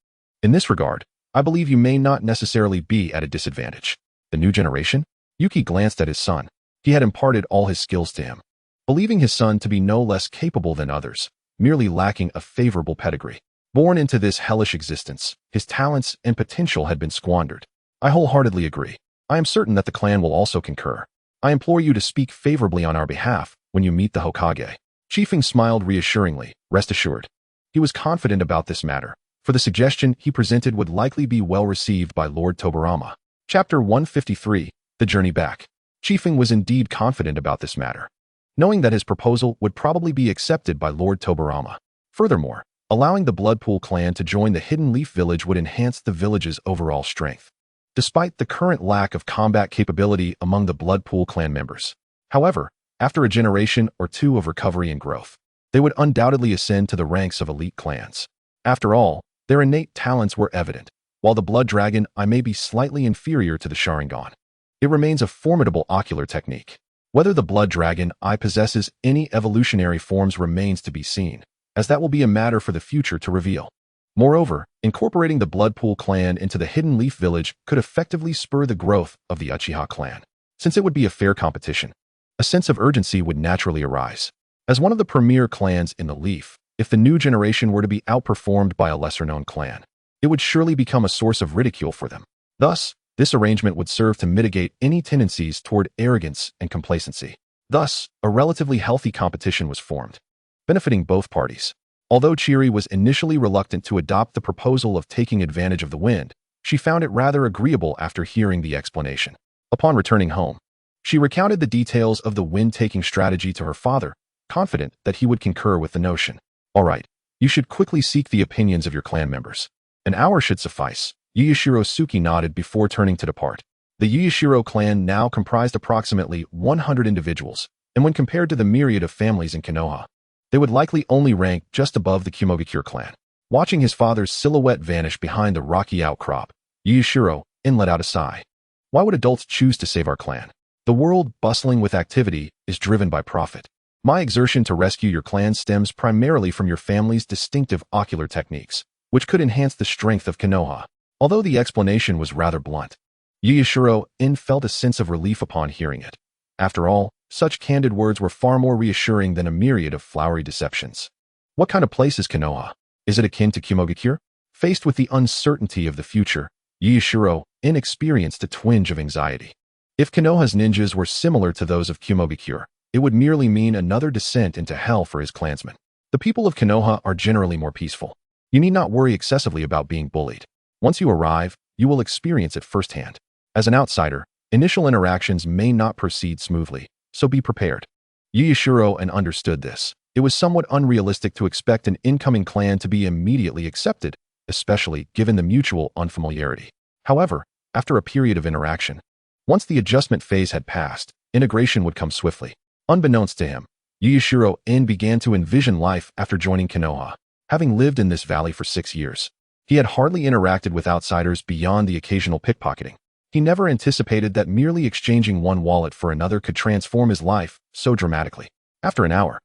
Speaker 1: In this regard, I believe you may not necessarily be at a disadvantage. The new generation? Yuki glanced at his son. He had imparted all his skills to him, believing his son to be no less capable than others, merely lacking a favorable pedigree. Born into this hellish existence, his talents and potential had been squandered. I wholeheartedly agree. I am certain that the clan will also concur. I implore you to speak favorably on our behalf when you meet the Hokage. Chiefeng smiled reassuringly, rest assured. He was confident about this matter, for the suggestion he presented would likely be well received by Lord Tobirama. Chapter 153, The Journey Back. Chiefeng was indeed confident about this matter, knowing that his proposal would probably be accepted by Lord Tobirama. Furthermore, allowing the Bloodpool clan to join the Hidden Leaf Village would enhance the village's overall strength, despite the current lack of combat capability among the Bloodpool clan members. However, after a generation or two of recovery and growth, they would undoubtedly ascend to the ranks of elite clans. After all, their innate talents were evident. While the Blood Dragon Eye may be slightly inferior to the Sharingan, it remains a formidable ocular technique. Whether the Blood Dragon Eye possesses any evolutionary forms remains to be seen, as that will be a matter for the future to reveal. Moreover, incorporating the Bloodpool clan into the Hidden Leaf Village could effectively spur the growth of the Uchiha clan. Since it would be a fair competition, a sense of urgency would naturally arise. As one of the premier clans in the Leaf, if the new generation were to be outperformed by a lesser-known clan, it would surely become a source of ridicule for them. Thus, this arrangement would serve to mitigate any tendencies toward arrogance and complacency. Thus, a relatively healthy competition was formed, benefiting both parties. Although Chiri was initially reluctant to adopt the proposal of taking advantage of the wind, she found it rather agreeable after hearing the explanation. Upon returning home, she recounted the details of the wind-taking strategy to her father, confident that he would concur with the notion. All right, you should quickly seek the opinions of your clan members. An hour should suffice. Yuyashiro Suki nodded before turning to depart. The Yuyashiro clan now comprised approximately 100 individuals, and when compared to the myriad of families in Konoha, they would likely only rank just above the Kumogakure clan. Watching his father's silhouette vanish behind the rocky outcrop, Yuyashiro let out a sigh. Why would adults choose to save our clan? The world, bustling with activity, is driven by profit. My exertion to rescue your clan stems primarily from your family's distinctive ocular techniques, which could enhance the strength of Konoha. Although the explanation was rather blunt, Yuyashiro felt a sense of relief upon hearing it. After all, such candid words were far more reassuring than a myriad of flowery deceptions. What kind of place is Konoha? Is it akin to Kumogakure? Faced with the uncertainty of the future, Yuyashiro experienced a twinge of anxiety. If Konoha's ninjas were similar to those of Kumogakure, it would merely mean another descent into hell for his clansmen. The people of Konoha are generally more peaceful. You need not worry excessively about being bullied. Once you arrive, you will experience it firsthand. As an outsider, initial interactions may not proceed smoothly, so be prepared. Yuyashiro understood this. It was somewhat unrealistic to expect an incoming clan to be immediately accepted, especially given the mutual unfamiliarity. However, after a period of interaction, once the adjustment phase had passed, integration would come swiftly. Unbeknownst to him, Yuyashiro began to envision life after joining Konoha. Having lived in this valley for 6 years, he had hardly interacted with outsiders beyond the occasional pickpocketing. He never anticipated that merely exchanging one wallet for another could transform his life so dramatically. After an hour,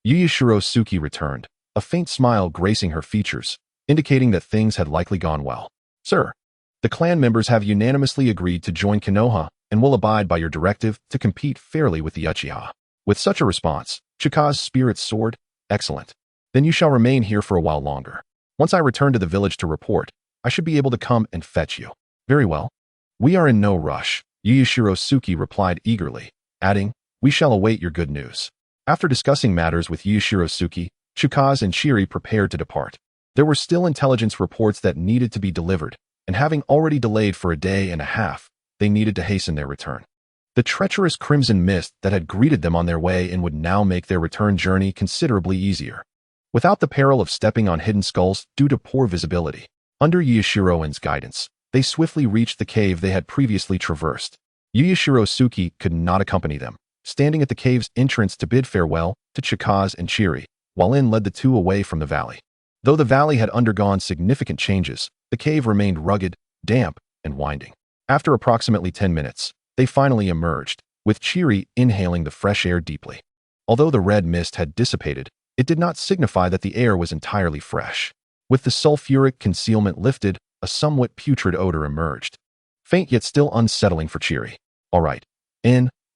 Speaker 1: Yuyashiro Suki returned, a faint smile gracing her features, indicating that things had likely gone well. Sir, the clan members have unanimously agreed to join Konoha and will abide by your directive to compete fairly with the Uchiha. With such a response, Chika's spirits soared. Excellent. Then you shall remain here for a while longer. Once I return to the village to report, I should be able to come and fetch you. Very well. We are in no rush, Yuyashiro Suki replied eagerly, adding, we shall await your good news. After discussing matters with Yuyashiro Suki, Chikaz and Shiri prepared to depart. There were still intelligence reports that needed to be delivered, and having already delayed for a day and a half, they needed to hasten their return. The treacherous crimson mist that had greeted them on their way would now make their return journey considerably easier. Without the peril of stepping on hidden skulls due to poor visibility, under Yuyashiro's guidance, they swiftly reached the cave they had previously traversed. Yuyashiro Suki could not accompany them, standing at the cave's entrance to bid farewell to Chikaz and Shiri, while led the two away from the valley. Though the valley had undergone significant changes, the cave remained rugged, damp, and winding. After approximately 10 minutes, they finally emerged, with Shiri inhaling the fresh air deeply. Although the red mist had dissipated, it did not signify that the air was entirely fresh. With the sulfuric concealment lifted, a somewhat putrid odor emerged. Faint yet still unsettling for Shiri. All right.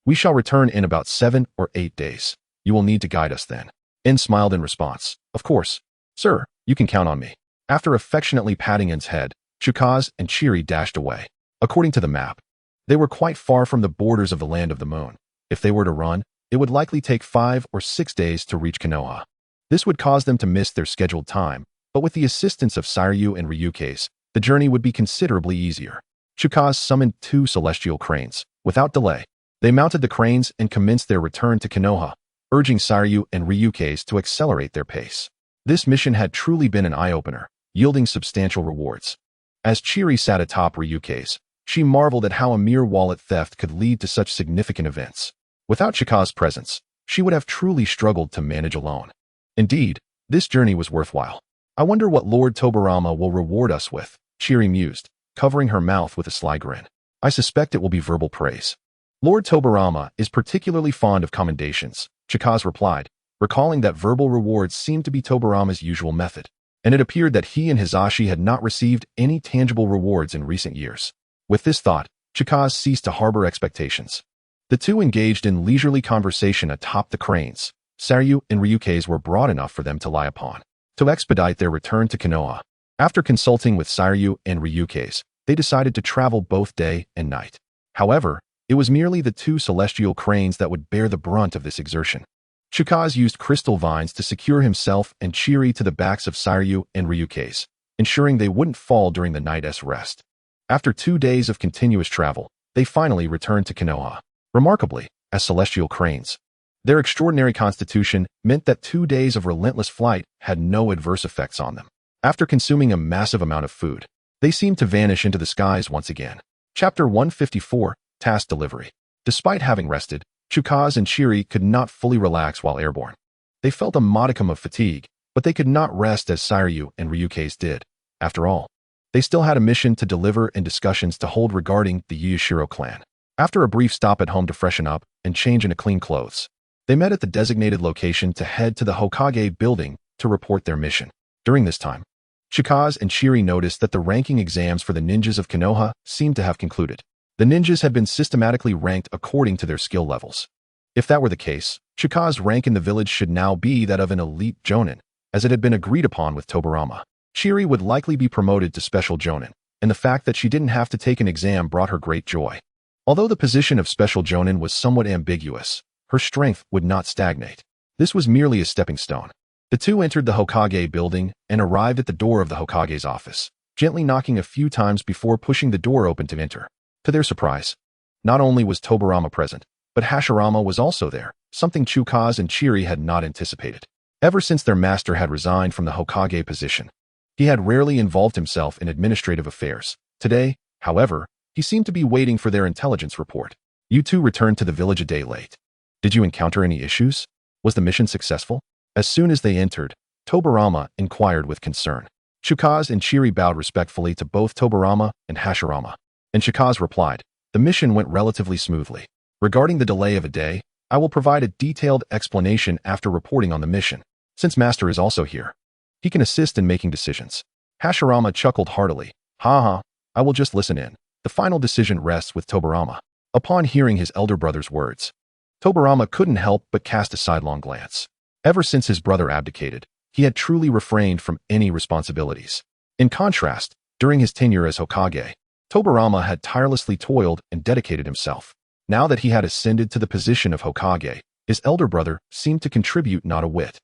Speaker 1: We shall return in about 7 or 8 days. You will need to guide us then. Smiled in response. Of course. Sir, you can count on me. After affectionately patting N's head, Chikaz and Shiri dashed away. According to the map, they were quite far from the borders of the Land of the Moon. If they were to run, it would likely take 5 or 6 days to reach Konoha. This would cause them to miss their scheduled time, but with the assistance of Sairyu and Ryuke's, the journey would be considerably easier. Chikaz summoned 2 celestial cranes. Without delay, they mounted the cranes and commenced their return to Konoha, urging Sairyu and Ryuke's to accelerate their pace. This mission had truly been an eye-opener, yielding substantial rewards. As Chiri sat atop Ryuke's, she marveled at how a mere wallet theft could lead to such significant events. Without Chika's presence, she would have truly struggled to manage alone. Indeed, this journey was worthwhile. I wonder what Lord Tobirama will reward us with, Chiri mused, covering her mouth with a sly grin. I suspect it will be verbal praise. Lord Tobirama is particularly fond of commendations, Chikaz replied, recalling that verbal rewards seemed to be Tobirama's usual method, and it appeared that he and Hisashi had not received any tangible rewards in recent years. With this thought, Chikaz ceased to harbor expectations. The two engaged in leisurely conversation atop the cranes. Sairyu and Ryuke's were broad enough for them to lie upon. To expedite their return to Konoha, after consulting with Sairyu and Ryuke's, they decided to travel both day and night. However, it was merely the 2 celestial cranes that would bear the brunt of this exertion. Chikaz used crystal vines to secure himself and Chiri to the backs of Sairyu and Ryuke's, ensuring they wouldn't fall during the night's rest. After 2 days of continuous travel, they finally returned to Konoha. Remarkably, as celestial cranes, their extraordinary constitution meant that 2 days of relentless flight had no adverse effects on them. After consuming a massive amount of food, they seemed to vanish into the skies once again. Chapter 154, Task Delivery. Despite having rested, Chukaz and Shiri could not fully relax while airborne. They felt a modicum of fatigue, but they could not rest as Sairyu and Ryukaze did. After all, they still had a mission to deliver and discussions to hold regarding the Yuyashiro clan. After a brief stop at home to freshen up and change into clean clothes, they met at the designated location to head to the Hokage building to report their mission. During this time, Chukaz and Shiri noticed that the ranking exams for the ninjas of Konoha seemed to have concluded. The ninjas had been systematically ranked according to their skill levels. If that were the case, Chukaz's rank in the village should now be that of an elite jonin, as it had been agreed upon with Tobirama. Shiri would likely be promoted to special jonin, and the fact that she didn't have to take an exam brought her great joy. Although the position of special jonin was somewhat ambiguous, her strength would not stagnate. This was merely a stepping stone. The two entered the Hokage building and arrived at the door of the Hokage's office, gently knocking a few times before pushing the door open to enter. To their surprise, not only was Tobirama present, but Hashirama was also there, something Chukaz and Shiri had not anticipated. Ever since their master had resigned from the Hokage position, he had rarely involved himself in administrative affairs. Today, however, he seemed to be waiting for their intelligence report. You two returned to the village a day late. Did you encounter any issues? Was the mission successful? As soon as they entered, Tobirama inquired with concern. Chukaz and Shiri bowed respectfully to both Tobirama and Hashirama, and Chukaz replied, "The mission went relatively smoothly. Regarding the delay of a day, I will provide a detailed explanation after reporting on the mission. Since Master is also here, he can assist in making decisions." Hashirama chuckled heartily. "Ha, I will just listen in. The final decision rests with Tobirama." Upon hearing his elder brother's words, Tobirama couldn't help but cast a sidelong glance. Ever since his brother abdicated, he had truly refrained from any responsibilities. In contrast, during his tenure as Hokage, Tobirama had tirelessly toiled and dedicated himself. Now that he had ascended to the position of Hokage, his elder brother seemed to contribute not a whit,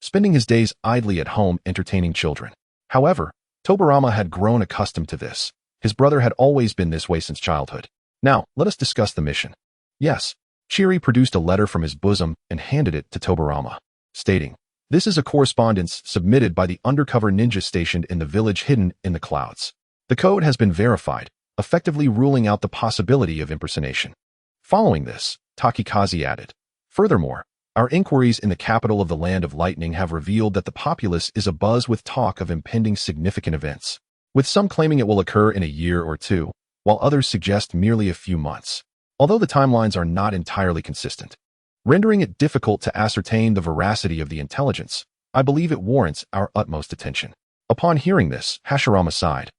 Speaker 1: spending his days idly at home entertaining children. However, Tobirama had grown accustomed to this. His brother had always been this way since childhood. Now, let us discuss the mission. Yes. Shiri produced a letter from his bosom and handed it to Tobirama, stating, "This is a correspondence submitted by the undercover ninja stationed in the village hidden in the clouds. The code has been verified, effectively ruling out the possibility of impersonation." Following this, Takikaze added, "Furthermore, our inquiries in the capital of the Land of Lightning have revealed that the populace is abuzz with talk of impending significant events, with some claiming it will occur in a year or two, while others suggest merely a few months. Although the timelines are not entirely consistent, rendering it difficult to ascertain the veracity of the intelligence, I believe it warrants our utmost attention." Upon hearing this, Hashirama sighed.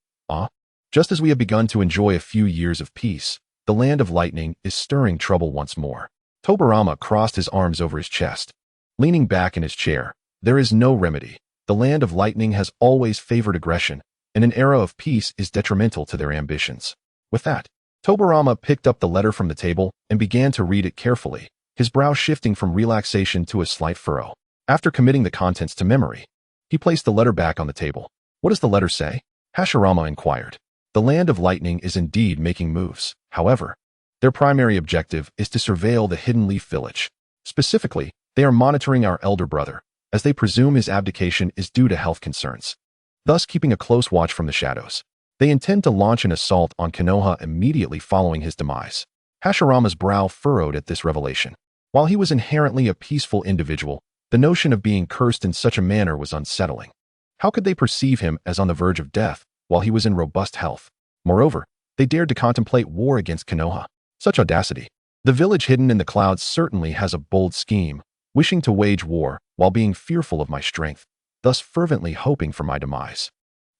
Speaker 1: Just as we have begun to enjoy a few years of peace, the Land of Lightning is stirring trouble once more." Tobirama crossed his arms over his chest, leaning back in his chair. "There is no remedy. The Land of Lightning has always favored aggression, and an era of peace is detrimental to their ambitions." With that, Tobirama picked up the letter from the table and began to read it carefully, his brow shifting from relaxation to a slight furrow. After committing the contents to memory, he placed the letter back on the table. "What does the letter say?" Hashirama inquired. "The Land of Lightning is indeed making moves. However, their primary objective is to surveil the Hidden Leaf Village. Specifically, they are monitoring our elder brother, as they presume his abdication is due to health concerns, thus keeping a close watch from the shadows. They intend to launch an assault on Konoha immediately following his demise." Hashirama's brow furrowed at this revelation. While he was inherently a peaceful individual, the notion of being cursed in such a manner was unsettling. How could they perceive him as on the verge of death while he was in robust health? Moreover, they dared to contemplate war against Konoha. Such audacity. The village hidden in the clouds certainly has a bold scheme, wishing to wage war while being fearful of my strength, thus fervently hoping for my demise.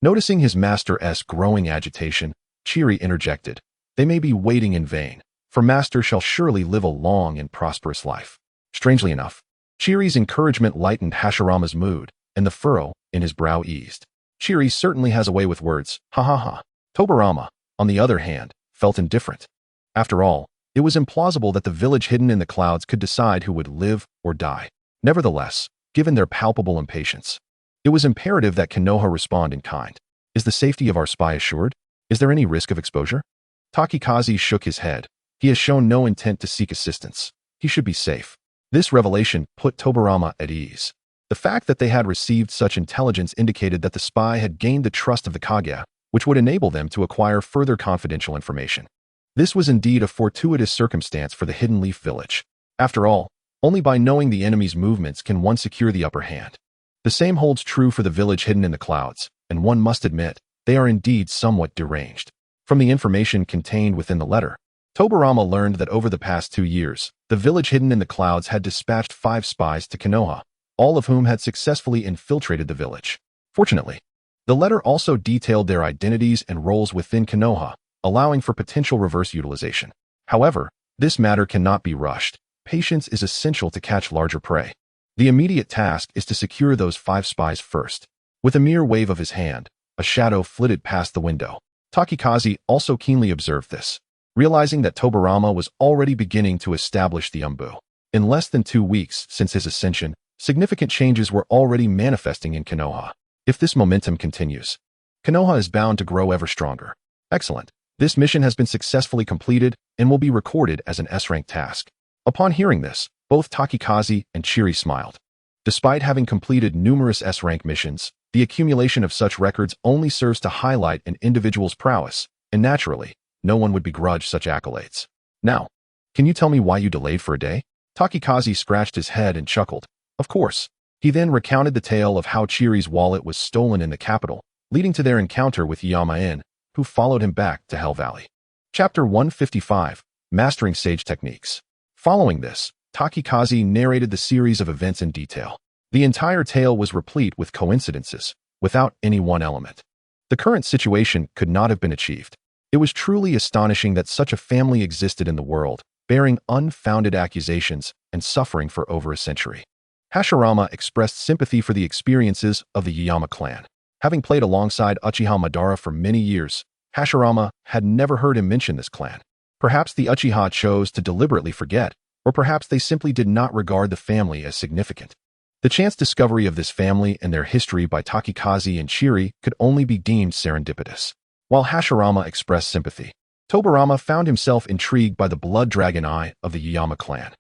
Speaker 1: Noticing his master's growing agitation, Shiri interjected, "They may be waiting in vain, for Master shall surely live a long and prosperous life." Strangely enough, Shiri's encouragement lightened Hashirama's mood, and the furrow in his brow eased. Shiri certainly has a way with words, ha. Tobirama, on the other hand, felt indifferent. After all, it was implausible that the village hidden in the clouds could decide who would live or die. Nevertheless, given their palpable impatience, it was imperative that Konoha respond in kind. "Is the safety of our spy assured? Is there any risk of exposure?" Takikaze shook his head. "He has shown no intent to seek assistance. He should be safe." This revelation put Tobirama at ease. The fact that they had received such intelligence indicated that the spy had gained the trust of the Kage, which would enable them to acquire further confidential information. This was indeed a fortuitous circumstance for the Hidden Leaf Village. After all, only by knowing the enemy's movements can one secure the upper hand. The same holds true for the village hidden in the clouds, and one must admit, they are indeed somewhat deranged. From the information contained within the letter, Tobirama learned that over the past 2 years, the village hidden in the clouds had dispatched 5 spies to Konoha, all of whom had successfully infiltrated the village. Fortunately, the letter also detailed their identities and roles within Konoha, allowing for potential reverse utilization. However, this matter cannot be rushed. Patience is essential to catch larger prey. The immediate task is to secure those 5 spies first. With a mere wave of his hand, a shadow flitted past the window. Takikaze also keenly observed this, realizing that Tobirama was already beginning to establish the Umbu. In less than 2 weeks since his ascension, significant changes were already manifesting in Konoha. If this momentum continues, Konoha is bound to grow ever stronger. Excellent. This mission has been successfully completed and will be recorded as an S-rank task. Upon hearing this, both Takikaze and Chiri smiled. Despite having completed numerous S-rank missions, the accumulation of such records only serves to highlight an individual's prowess, and naturally, no one would begrudge such accolades. Now, can you tell me why you delayed for a day? Takikaze scratched his head and chuckled. Of course. He then recounted the tale of how Chiri's wallet was stolen in the capital, leading to their encounter with Yama-in, who followed him back to Hell Valley. Chapter 155, Mastering Sage Techniques. Following this, Takikaze narrated the series of events in detail. The entire tale was replete with coincidences, without any one element. The current situation could not have been achieved. It was truly astonishing that such a family existed in the world, bearing unfounded accusations and suffering for over a century. Hashirama expressed sympathy for the experiences of the Yama clan. Having played alongside Uchiha Madara for many years, Hashirama had never heard him mention this clan. Perhaps the Uchiha chose to deliberately forget, or perhaps they simply did not regard the family as significant. The chance discovery of this family and their history by Takikaze and Chiri could only be deemed serendipitous. While Hashirama expressed sympathy, Tobirama found himself intrigued by the blood dragon eye of the Yama clan.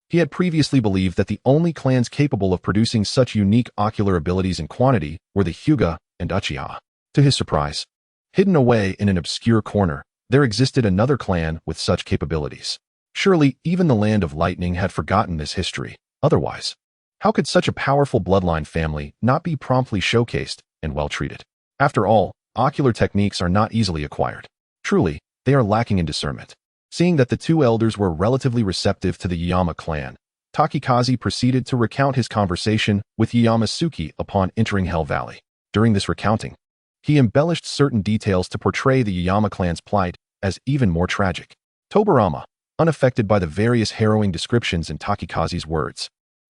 Speaker 1: He had previously believed that the only clans capable of producing such unique ocular abilities in quantity were the Hyuga and Uchiha. To his surprise, hidden away in an obscure corner, there existed another clan with such capabilities. Surely, even the Land of Lightning had forgotten this history. Otherwise, how could such a powerful bloodline family not be promptly showcased and well-treated? After all, ocular techniques are not easily acquired. Truly, they are lacking in discernment. Seeing that the 2 elders were relatively receptive to the Yama clan, Takikaze proceeded to recount his conversation with Yamasuke upon entering Hell Valley. During this recounting, he embellished certain details to portray the Yama clan's plight as even more tragic. Tobirama, unaffected by the various harrowing descriptions in Takikaze's words,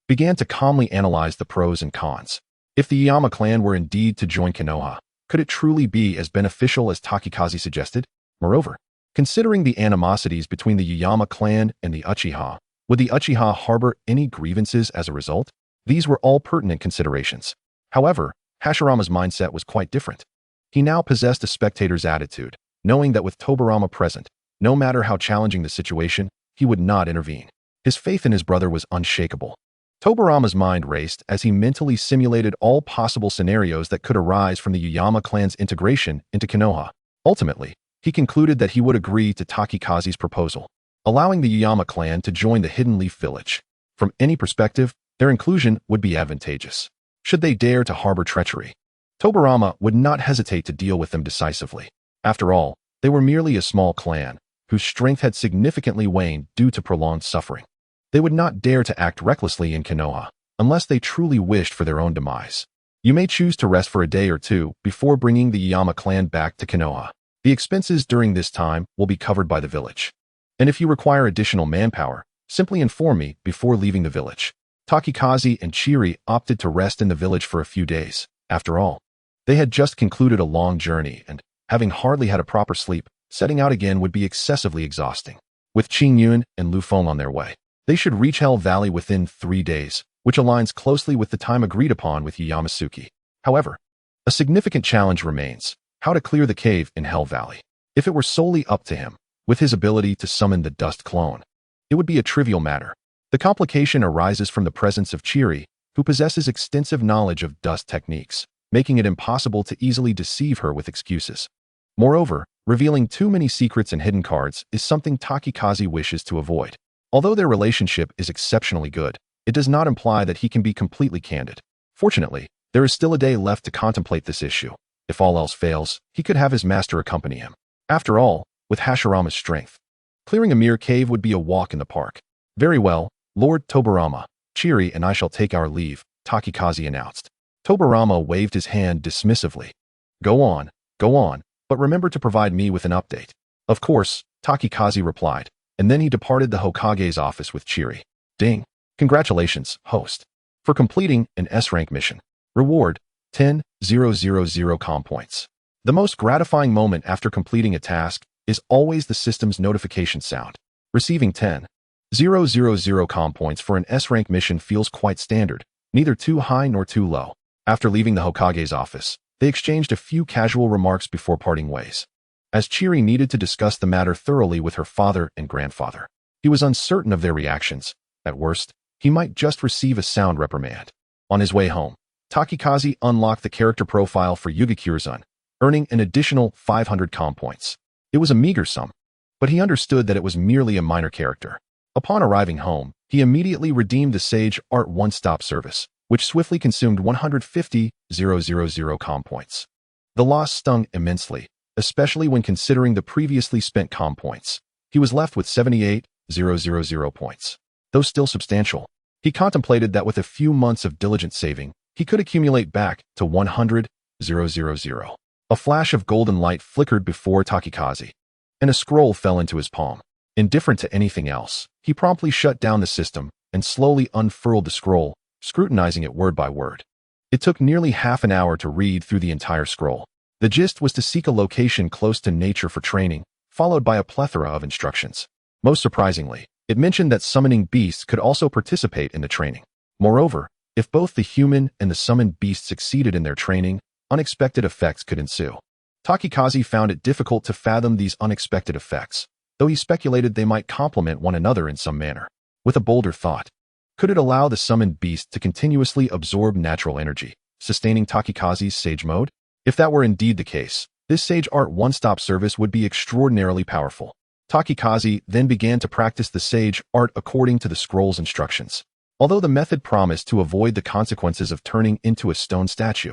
Speaker 1: began to calmly analyze the pros and cons. If the Yama clan were indeed to join Konoha, could it truly be as beneficial as Takikaze suggested? Moreover, considering the animosities between the Yama clan and the Uchiha, would the Uchiha harbor any grievances as a result? These were all pertinent considerations. However, Hashirama's mindset was quite different. He now possessed a spectator's attitude, knowing that with Tobirama present, no matter how challenging the situation, he would not intervene. His faith in his brother was unshakable. Tobirama's mind raced as he mentally simulated all possible scenarios that could arise from the Yama clan's integration into Konoha. Ultimately, he concluded that he would agree to Takikaze's proposal, allowing the Yama clan to join the Hidden Leaf Village. From any perspective, their inclusion would be advantageous. Should they dare to harbor treachery, Tobirama would not hesitate to deal with them decisively. After all, they were merely a small clan, whose strength had significantly waned due to prolonged suffering. They would not dare to act recklessly in Konoha, unless they truly wished for their own demise. You may choose to rest for a day or 2 before bringing the Yama clan back to Konoha. The expenses during this time will be covered by the village. And if you require additional manpower, simply inform me before leaving the village. Takikaze and Chiri opted to rest in the village for a few days. After all, they had just concluded a long journey and, having hardly had a proper sleep, setting out again would be excessively exhausting. With Qingyun and Lu Feng on their way, they should reach Hell Valley within 3 days, which aligns closely with the time agreed upon with Yamasuke. However, a significant challenge remains: how to clear the cave in Hell Valley. If it were solely up to him, with his ability to summon the dust clone, it would be a trivial matter. The complication arises from the presence of Chiri, who possesses extensive knowledge of dust techniques, making it impossible to easily deceive her with excuses. Moreover, revealing too many secrets and hidden cards is something Takikaze wishes to avoid. Although their relationship is exceptionally good, it does not imply that he can be completely candid. Fortunately, there is still a day left to contemplate this issue. If all else fails, he could have his master accompany him. After all, with Hashirama's strength, clearing a mere cave would be a walk in the park. Very well, Lord Tobirama, Chiri and I shall take our leave, Takikaze announced. Tobirama waved his hand dismissively. Go on, but remember to provide me with an update. Of course, Takikaze replied, and then he departed the Hokage's office with Chiri. Ding. Congratulations, host, for completing an S-rank mission. Reward, 10,000 comm points. The most gratifying moment after completing a task is always the system's notification sound. Receiving 10,000 comm points for an S-rank mission feels quite standard, neither too high nor too low. After leaving the Hokage's office, they exchanged a few casual remarks before parting ways. As Chiri needed to discuss the matter thoroughly with her father and grandfather, he was uncertain of their reactions. At worst, he might just receive a sound reprimand. On his way home, Takikaze unlocked the character profile for Hiruzen, earning an additional 500 comm points. It was a meager sum, but he understood that it was merely a minor character. Upon arriving home, he immediately redeemed the Sage Art one-stop service, which swiftly consumed 150,000 comm points. The loss stung immensely, especially when considering the previously spent comm points. He was left with 78,000 points. Though still substantial, he contemplated that with a few months of diligent saving, he could accumulate back to 100,000. A flash of golden light flickered before Takikaze, and a scroll fell into his palm. Indifferent to anything else, he promptly shut down the system and slowly unfurled the scroll, scrutinizing it word by word. It took nearly half an hour to read through the entire scroll. The gist was to seek a location close to nature for training, followed by a plethora of instructions. Most surprisingly, it mentioned that summoning beasts could also participate in the training. Moreover, if both the human and the summoned beast succeeded in their training, unexpected effects could ensue. Takikaze found it difficult to fathom these unexpected effects, though he speculated they might complement one another in some manner. With a bolder thought, could it allow the summoned beast to continuously absorb natural energy, sustaining Takikaze's Sage mode? If that were indeed the case, this Sage Art one-stop service would be extraordinarily powerful. Takikaze then began to practice the Sage Art according to the scroll's instructions. Although the method promised to avoid the consequences of turning into a stone statue,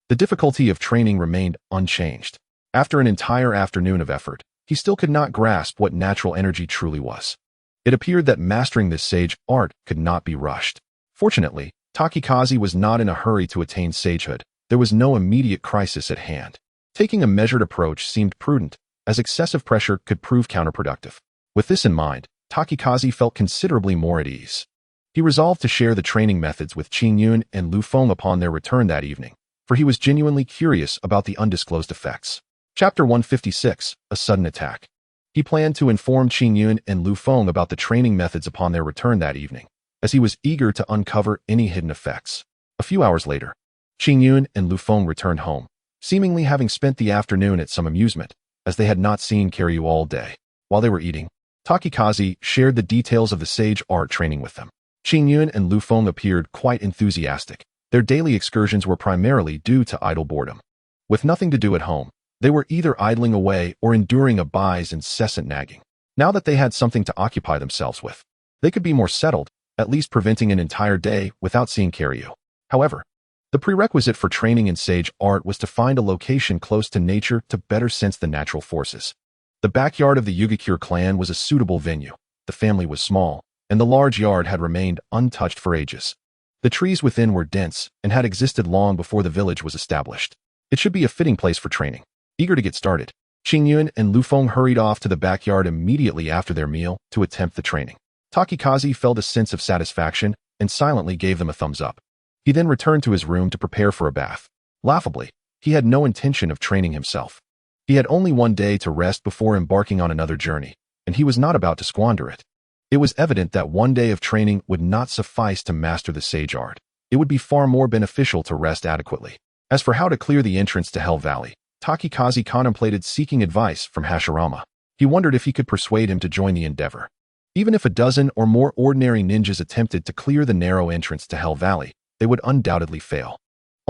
Speaker 1: the difficulty of training remained unchanged. After an entire afternoon of effort, he still could not grasp what natural energy truly was. It appeared that mastering this Sage Art could not be rushed. Fortunately, Takikaze was not in a hurry to attain sagehood. There was no immediate crisis at hand. Taking a measured approach seemed prudent, as excessive pressure could prove counterproductive. With this in mind, Takikaze felt considerably more at ease. He resolved to share the training methods with Qingyun and Lu Feng upon their return that evening, for he was genuinely curious about the undisclosed effects. Chapter 156, A Sudden Attack. He planned to inform Qingyun and Lu Feng about the training methods upon their return that evening, as he was eager to uncover any hidden effects. A few hours later, Qingyun and Lu Feng returned home, seemingly having spent the afternoon at some amusement, as they had not seen Kiryu all day. While they were eating, Takikaze shared the details of the Sage Art training with them. Qingyun and Lu Feng appeared quite enthusiastic. Their daily excursions were primarily due to idle boredom. With nothing to do at home, they were either idling away or enduring Abai's incessant nagging. Now that they had something to occupy themselves with, they could be more settled, at least preventing an entire day without seeing Kiryu. However, the prerequisite for training in Sage Art was to find a location close to nature to better sense the natural forces. The backyard of the Yugakure clan was a suitable venue. The family was small, and the large yard had remained untouched for ages. The trees within were dense and had existed long before the village was established. It should be a fitting place for training. Eager to get started, Qingyun and Lu Feng hurried off to the backyard immediately after their meal to attempt the training. Takikaze felt a sense of satisfaction and silently gave them a thumbs up. He then returned to his room to prepare for a bath. Laughably, he had no intention of training himself. He had only one day to rest before embarking on another journey, and he was not about to squander it. It was evident that one day of training would not suffice to master the Sage Art. It would be far more beneficial to rest adequately. As for how to clear the entrance to Hell Valley, Takikaze contemplated seeking advice from Hashirama. He wondered if he could persuade him to join the endeavor. Even if a dozen or more ordinary ninjas attempted to clear the narrow entrance to Hell Valley, they would undoubtedly fail.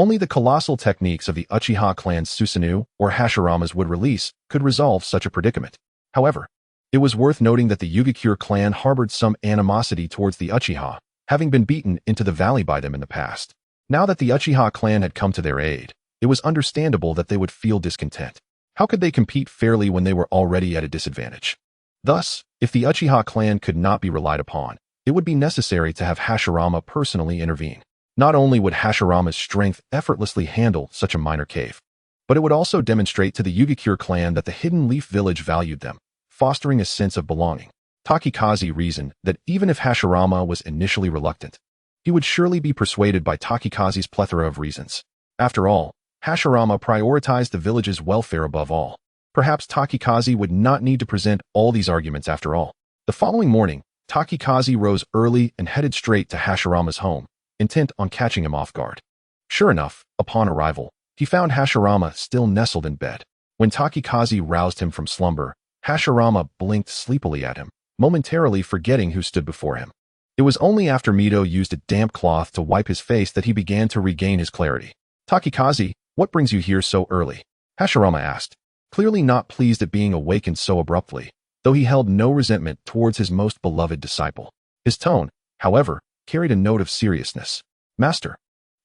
Speaker 1: Only the colossal techniques of the Uchiha clan's Susanoo or Hashiramas would release could resolve such a predicament. However, it was worth noting that the Yugakure clan harbored some animosity towards the Uchiha, having been beaten into the valley by them in the past. Now that the Uchiha clan had come to their aid, it was understandable that they would feel discontent. How could they compete fairly when they were already at a disadvantage? Thus, if the Uchiha clan could not be relied upon, it would be necessary to have Hashirama personally intervene. Not only would Hashirama's strength effortlessly handle such a minor cave, but it would also demonstrate to the Yugakure clan that the Hidden Leaf Village valued them, fostering a sense of belonging. Takikaze reasoned that even if Hashirama was initially reluctant, he would surely be persuaded by Takikaze's plethora of reasons. After all, Hashirama prioritized the village's welfare above all. Perhaps Takikaze would not need to present all these arguments after all. The following morning, Takikaze rose early and headed straight to Hashirama's home, intent on catching him off guard. Sure enough, upon arrival, he found Hashirama still nestled in bed. When Takikaze roused him from slumber, Hashirama blinked sleepily at him, momentarily forgetting who stood before him. It was only after Mito used a damp cloth to wipe his face that he began to regain his clarity. "Takikaze, what brings you here so early?" Hashirama asked, clearly not pleased at being awakened so abruptly, though he held no resentment towards his most beloved disciple. His tone, however, carried a note of seriousness. "Master,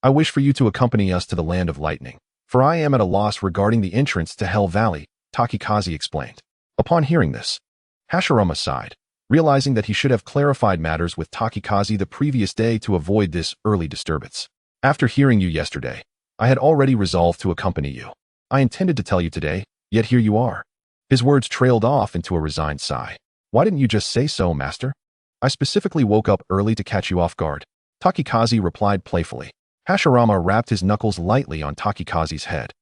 Speaker 1: I wish for you to accompany us to the Land of Lightning, for I am at a loss regarding the entrance to Hell Valley," Takikaze explained. Upon hearing this, Hashirama sighed, realizing that he should have clarified matters with Takikaze the previous day to avoid this early disturbance. "After hearing you yesterday, I had already resolved to accompany you. I intended to tell you today, yet here you are." His words trailed off into a resigned sigh. "Why didn't you just say so, master? I specifically woke up early to catch you off guard," Takikaze replied playfully. Hashirama rapped his knuckles lightly on Takikaze's head.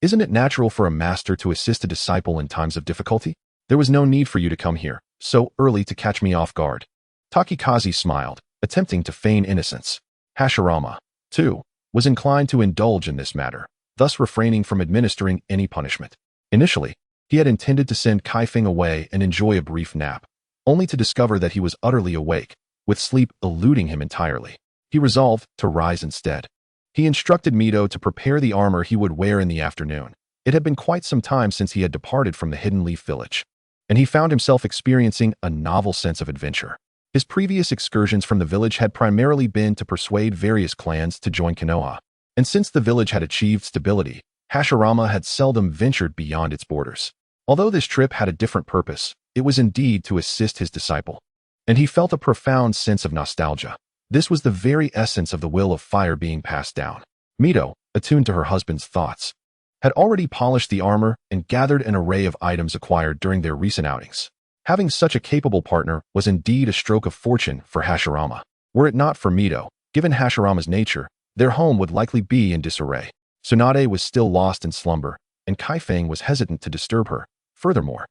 Speaker 1: "Isn't it natural for a master to assist a disciple in times of difficulty? There was no need for you to come here so early to catch me off guard." Takikaze smiled, attempting to feign innocence. Hashirama, too, was inclined to indulge in this matter, thus refraining from administering any punishment. Initially, he had intended to send Kaifeng away and enjoy a brief nap, only to discover that he was utterly awake, with sleep eluding him entirely. He resolved to rise instead. He instructed Mito to prepare the armor he would wear in the afternoon. It had been quite some time since he had departed from the Hidden Leaf Village, and he found himself experiencing a novel sense of adventure. His previous excursions from the village had primarily been to persuade various clans to join Konoha, and since the village had achieved stability, Hashirama had seldom ventured beyond its borders. Although this trip had a different purpose, it was indeed to assist his disciple, and he felt a profound sense of nostalgia. This was the very essence of the will of fire being passed down. Mito, attuned to her husband's thoughts, had already polished the armor and gathered an array of items acquired during their recent outings. Having such a capable partner was indeed a stroke of fortune for Hashirama. Were it not for Mito, given Hashirama's nature, their home would likely be in disarray. Tsunade was still lost in slumber, and Kaifeng was hesitant to disturb her. Furthermore,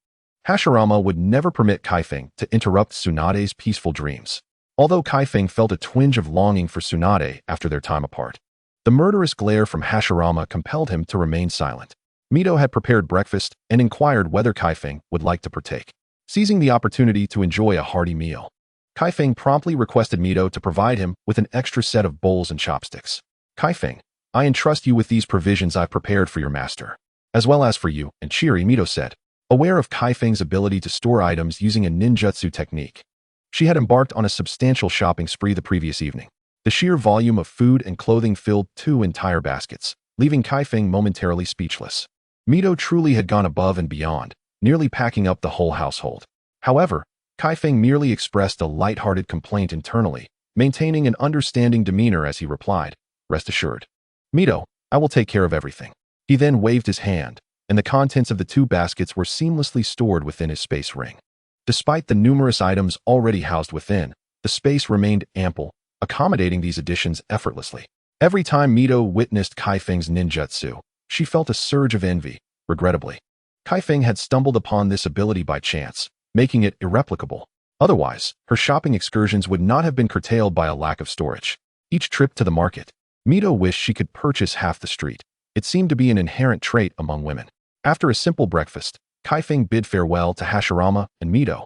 Speaker 1: Hashirama would never permit Kaifeng to interrupt Tsunade's peaceful dreams. Although Kaifeng felt a twinge of longing for Tsunade after their time apart, the murderous glare from Hashirama compelled him to remain silent. Mito had prepared breakfast and inquired whether Kaifeng would like to partake. Seizing the opportunity to enjoy a hearty meal, Kaifeng promptly requested Mito to provide him with an extra set of bowls and chopsticks. "Kaifeng, I entrust you with these provisions I've prepared for your master, as well as for you," and Chiri, Mito said, aware of Kaifeng's ability to store items using a ninjutsu technique. She had embarked on a substantial shopping spree the previous evening. The sheer volume of food and clothing filled 2 entire baskets, leaving Kaifeng momentarily speechless. Mito truly had gone above and beyond, nearly packing up the whole household. However, Kaifeng merely expressed a light-hearted complaint internally, maintaining an understanding demeanor as he replied, "Rest assured, Mito, I will take care of everything." He then waved his hand, and the contents of the 2 baskets were seamlessly stored within his space ring. Despite the numerous items already housed within, the space remained ample, accommodating these additions effortlessly. Every time Mito witnessed Kaifeng's ninjutsu, she felt a surge of envy. Regrettably, Kaifeng had stumbled upon this ability by chance, making it irreplicable. Otherwise, her shopping excursions would not have been curtailed by a lack of storage. Each trip to the market, Mito wished she could purchase half the street. It seemed to be an inherent trait among women. After a simple breakfast, Kaifeng bid farewell to Hashirama and Mito,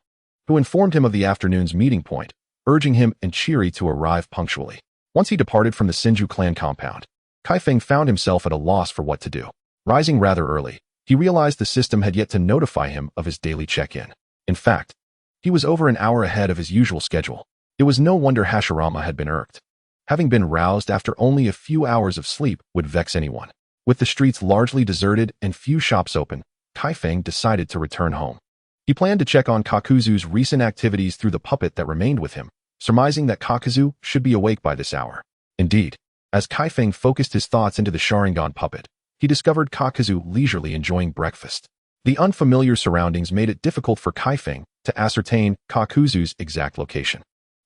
Speaker 1: who informed him of the afternoon's meeting point, urging him and Chiri to arrive punctually. Once he departed from the Senju clan compound, Kaifeng found himself at a loss for what to do. Rising rather early, he realized the system had yet to notify him of his daily check-in. In fact, he was over an hour ahead of his usual schedule. It was no wonder Hashirama had been irked. Having been roused after only a few hours of sleep would vex anyone. With the streets largely deserted and few shops open, Kaifeng decided to return home. He planned to check on Kakuzu's recent activities through the puppet that remained with him, surmising that Kakuzu should be awake by this hour. Indeed, as Kaifeng focused his thoughts into the Sharingan puppet, he discovered Kakuzu leisurely enjoying breakfast. The unfamiliar surroundings made it difficult for Kaifeng to ascertain Kakuzu's exact location.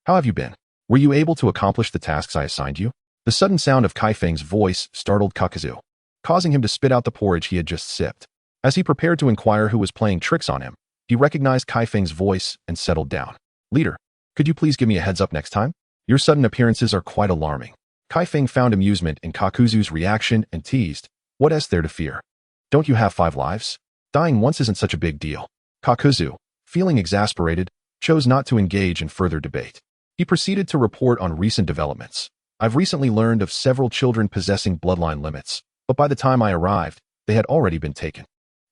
Speaker 1: "How have you been? Were you able to accomplish the tasks I assigned you?" The sudden sound of Kaifeng's voice startled Kakuzu, causing him to spit out the porridge he had just sipped. As he prepared to inquire who was playing tricks on him, he recognized Kaifeng's voice and settled down. "Leader, could you please give me a heads up next time? Your sudden appearances are quite alarming." Kaifeng found amusement in Kakuzu's reaction and teased, "What is there to fear? Don't you have 5 lives? Dying once isn't such a big deal." Kakuzu, feeling exasperated, chose not to engage in further debate. He proceeded to report on recent developments. "I've recently learned of several children possessing bloodline limits, but by the time I arrived, they had already been taken.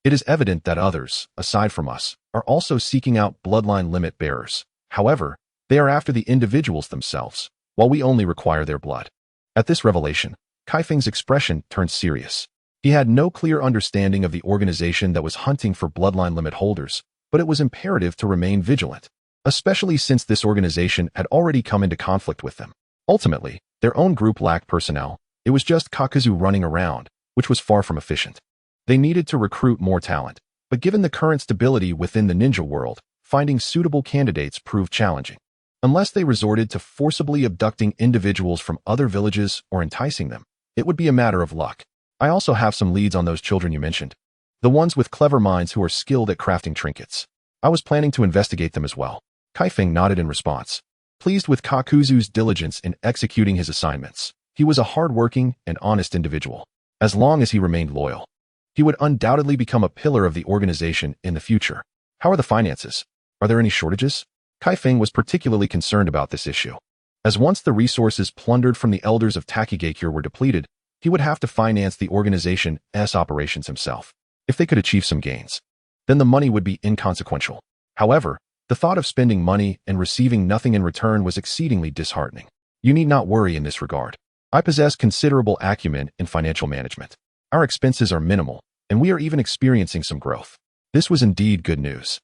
Speaker 1: It is evident that others, aside from us, are also seeking out bloodline limit bearers. However, they are after the individuals themselves, while we only require their blood." At this revelation, Kaifeng's expression turned serious. He had no clear understanding of the organization that was hunting for bloodline limit holders, but it was imperative to remain vigilant, especially since this organization had already come into conflict with them. Ultimately, their own group lacked personnel. It was just Kakuzu running around, which was far from efficient. They needed to recruit more talent, but given the current stability within the ninja world, finding suitable candidates proved challenging. Unless they resorted to forcibly abducting individuals from other villages or enticing them, it would be a matter of luck. "I also have some leads on those children you mentioned. The ones with clever minds who are skilled at crafting trinkets. I was planning to investigate them as well." Kaifeng nodded in response. Pleased with Kakuzu's diligence in executing his assignments, he was a hard-working and honest individual. As long as he remained loyal, he would undoubtedly become a pillar of the organization in the future. "How are the finances? Are there any shortages?" Kaifeng was particularly concerned about this issue. As once the resources plundered from the elders of Takigakure were depleted, he would have to finance the organization's operations himself. If they could achieve some gains, then the money would be inconsequential. However, the thought of spending money and receiving nothing in return was exceedingly disheartening. "You need not worry in this regard. I possess considerable acumen in financial management. Our expenses are minimal, and we are even experiencing some growth." This was indeed good news.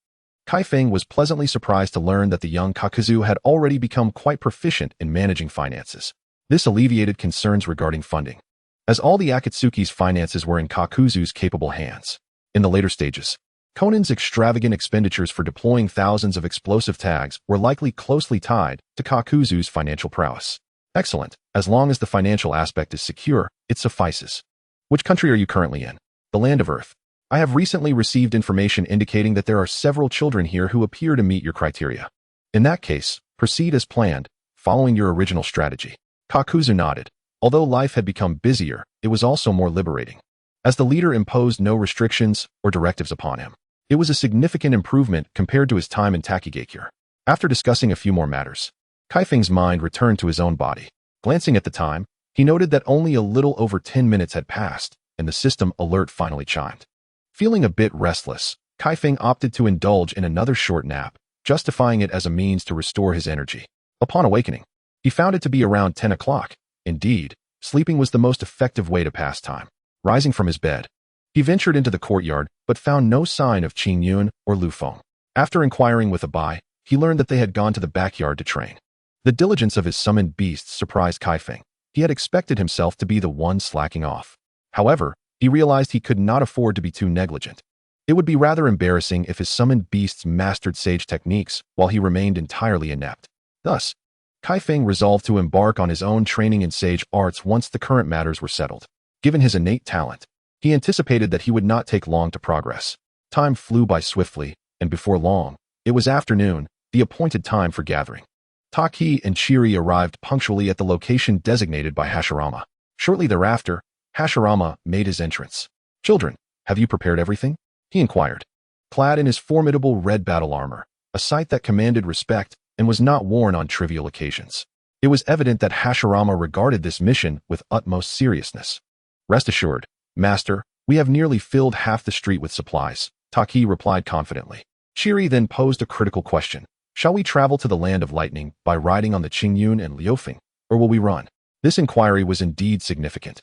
Speaker 1: Kaifeng was pleasantly surprised to learn that the young Kakuzu had already become quite proficient in managing finances. This alleviated concerns regarding funding, as all the Akatsuki's finances were in Kakuzu's capable hands. In the later stages, Konan's extravagant expenditures for deploying thousands of explosive tags were likely closely tied to Kakuzu's financial prowess. "Excellent. As long as the financial aspect is secure, it suffices. Which country are you currently in?" "The Land of Earth. I have recently received information indicating that there are several children here who appear to meet your criteria. In that case, proceed as planned, following your original strategy." Kakuzu nodded. Although life had become busier, it was also more liberating, as the leader imposed no restrictions or directives upon him. It was a significant improvement compared to his time in Takigakure. After discussing a few more matters, Kaifeng's mind returned to his own body. Glancing at the time, he noted that only a little over 10 minutes had passed, and the system alert finally chimed. Feeling a bit restless, Kaifeng opted to indulge in another short nap, justifying it as a means to restore his energy. Upon awakening, he found it to be around 10 o'clock. Indeed, sleeping was the most effective way to pass time. Rising from his bed, he ventured into the courtyard but found no sign of Qing Yun or Lu Feng. After inquiring with Abai, he learned that they had gone to the backyard to train. The diligence of his summoned beasts surprised Kaifeng. He had expected himself to be the one slacking off. However, he realized he could not afford to be too negligent. It would be rather embarrassing if his summoned beasts mastered sage techniques while he remained entirely inept. Thus, Kaifeng resolved to embark on his own training in sage arts once the current matters were settled. Given his innate talent, he anticipated that he would not take long to progress. Time flew by swiftly, and before long, it was afternoon, the appointed time for gathering. Taki and Chiri arrived punctually at the location designated by Hashirama. Shortly thereafter, Hashirama made his entrance. "Children, have you prepared everything?" he inquired. Clad in his formidable red battle armor, a sight that commanded respect and was not worn on trivial occasions, It was evident that Hashirama regarded this mission with utmost seriousness. Rest assured, Master, we have nearly filled half the street with supplies, Taki replied confidently. Shiri then posed a critical question. Shall we travel to the land of lightning by riding on the Qingyun and Liufeng, or will we run? This inquiry was indeed significant,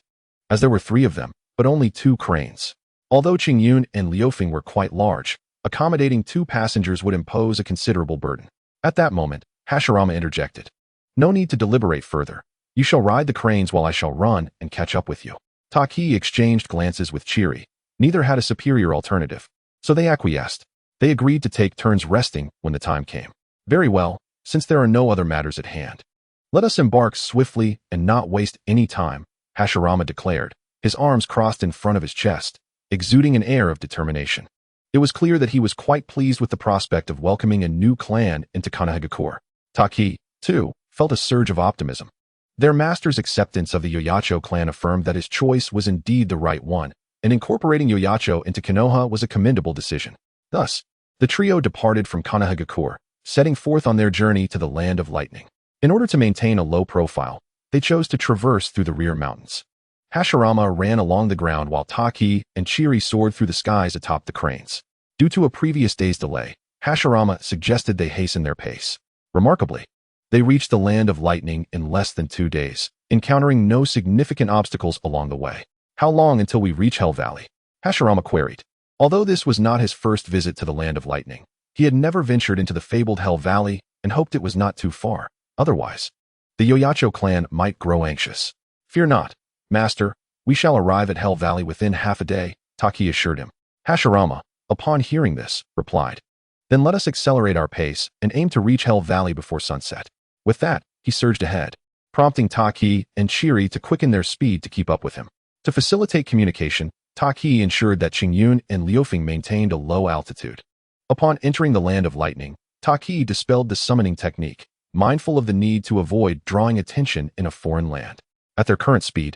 Speaker 1: as there were 3 of them, but only 2 cranes. Although Qingyun and Liufeng were quite large, accommodating 2 passengers would impose a considerable burden. At that moment, Hashirama interjected. No need to deliberate further. You shall ride the cranes while I shall run and catch up with you. Taki exchanged glances with Chiri. Neither had a superior alternative, so they acquiesced. They agreed to take turns resting when the time came. Very well, since there are no other matters at hand. Let us embark swiftly and not waste any time, Hashirama declared, his arms crossed in front of his chest, exuding an air of determination. It was clear that he was quite pleased with the prospect of welcoming a new clan into Konoha. Taki, too, felt a surge of optimism. Their master's acceptance of the Yoyacho clan affirmed that his choice was indeed the right one, and incorporating Yoyacho into Konoha was a commendable decision. Thus, the trio departed from Konoha, setting forth on their journey to the land of lightning. In order to maintain a low profile, they chose to traverse through the rear mountains. Hashirama ran along the ground while Taki and Chiri soared through the skies atop the cranes. Due to a previous day's delay, Hashirama suggested they hasten their pace. Remarkably, they reached the land of lightning in less than 2 days, encountering no significant obstacles along the way. How long until we reach Hell Valley? Hashirama queried. Although this was not his first visit to the land of lightning, he had never ventured into the fabled Hell Valley and hoped it was not too far. Otherwise, the Yoyacho clan might grow anxious. Fear not, Master, we shall arrive at Hell Valley within half a day, Taki assured him. Hashirama, upon hearing this, replied. Then let us accelerate our pace and aim to reach Hell Valley before sunset. With that, he surged ahead, prompting Taki and Chiri to quicken their speed to keep up with him. To facilitate communication, Taki ensured that Qingyun and Liufeng maintained a low altitude. Upon entering the land of lightning, Taki dispelled the summoning technique, mindful of the need to avoid drawing attention in a foreign land. At their current speed,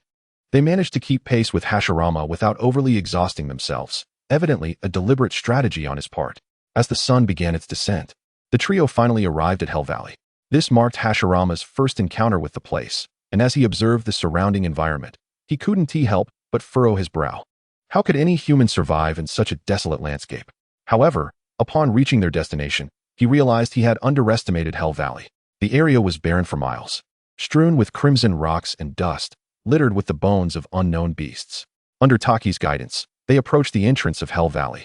Speaker 1: they managed to keep pace with Hashirama without overly exhausting themselves, evidently a deliberate strategy on his part. As the sun began its descent, the trio finally arrived at Hell Valley. This marked Hashirama's first encounter with the place, and as he observed the surrounding environment, he couldn't help but furrow his brow. How could any human survive in such a desolate landscape? However, upon reaching their destination, he realized he had underestimated Hell Valley. The area was barren for miles, strewn with crimson rocks and dust, littered with the bones of unknown beasts. Under Taki's guidance, they approached the entrance of Hell Valley,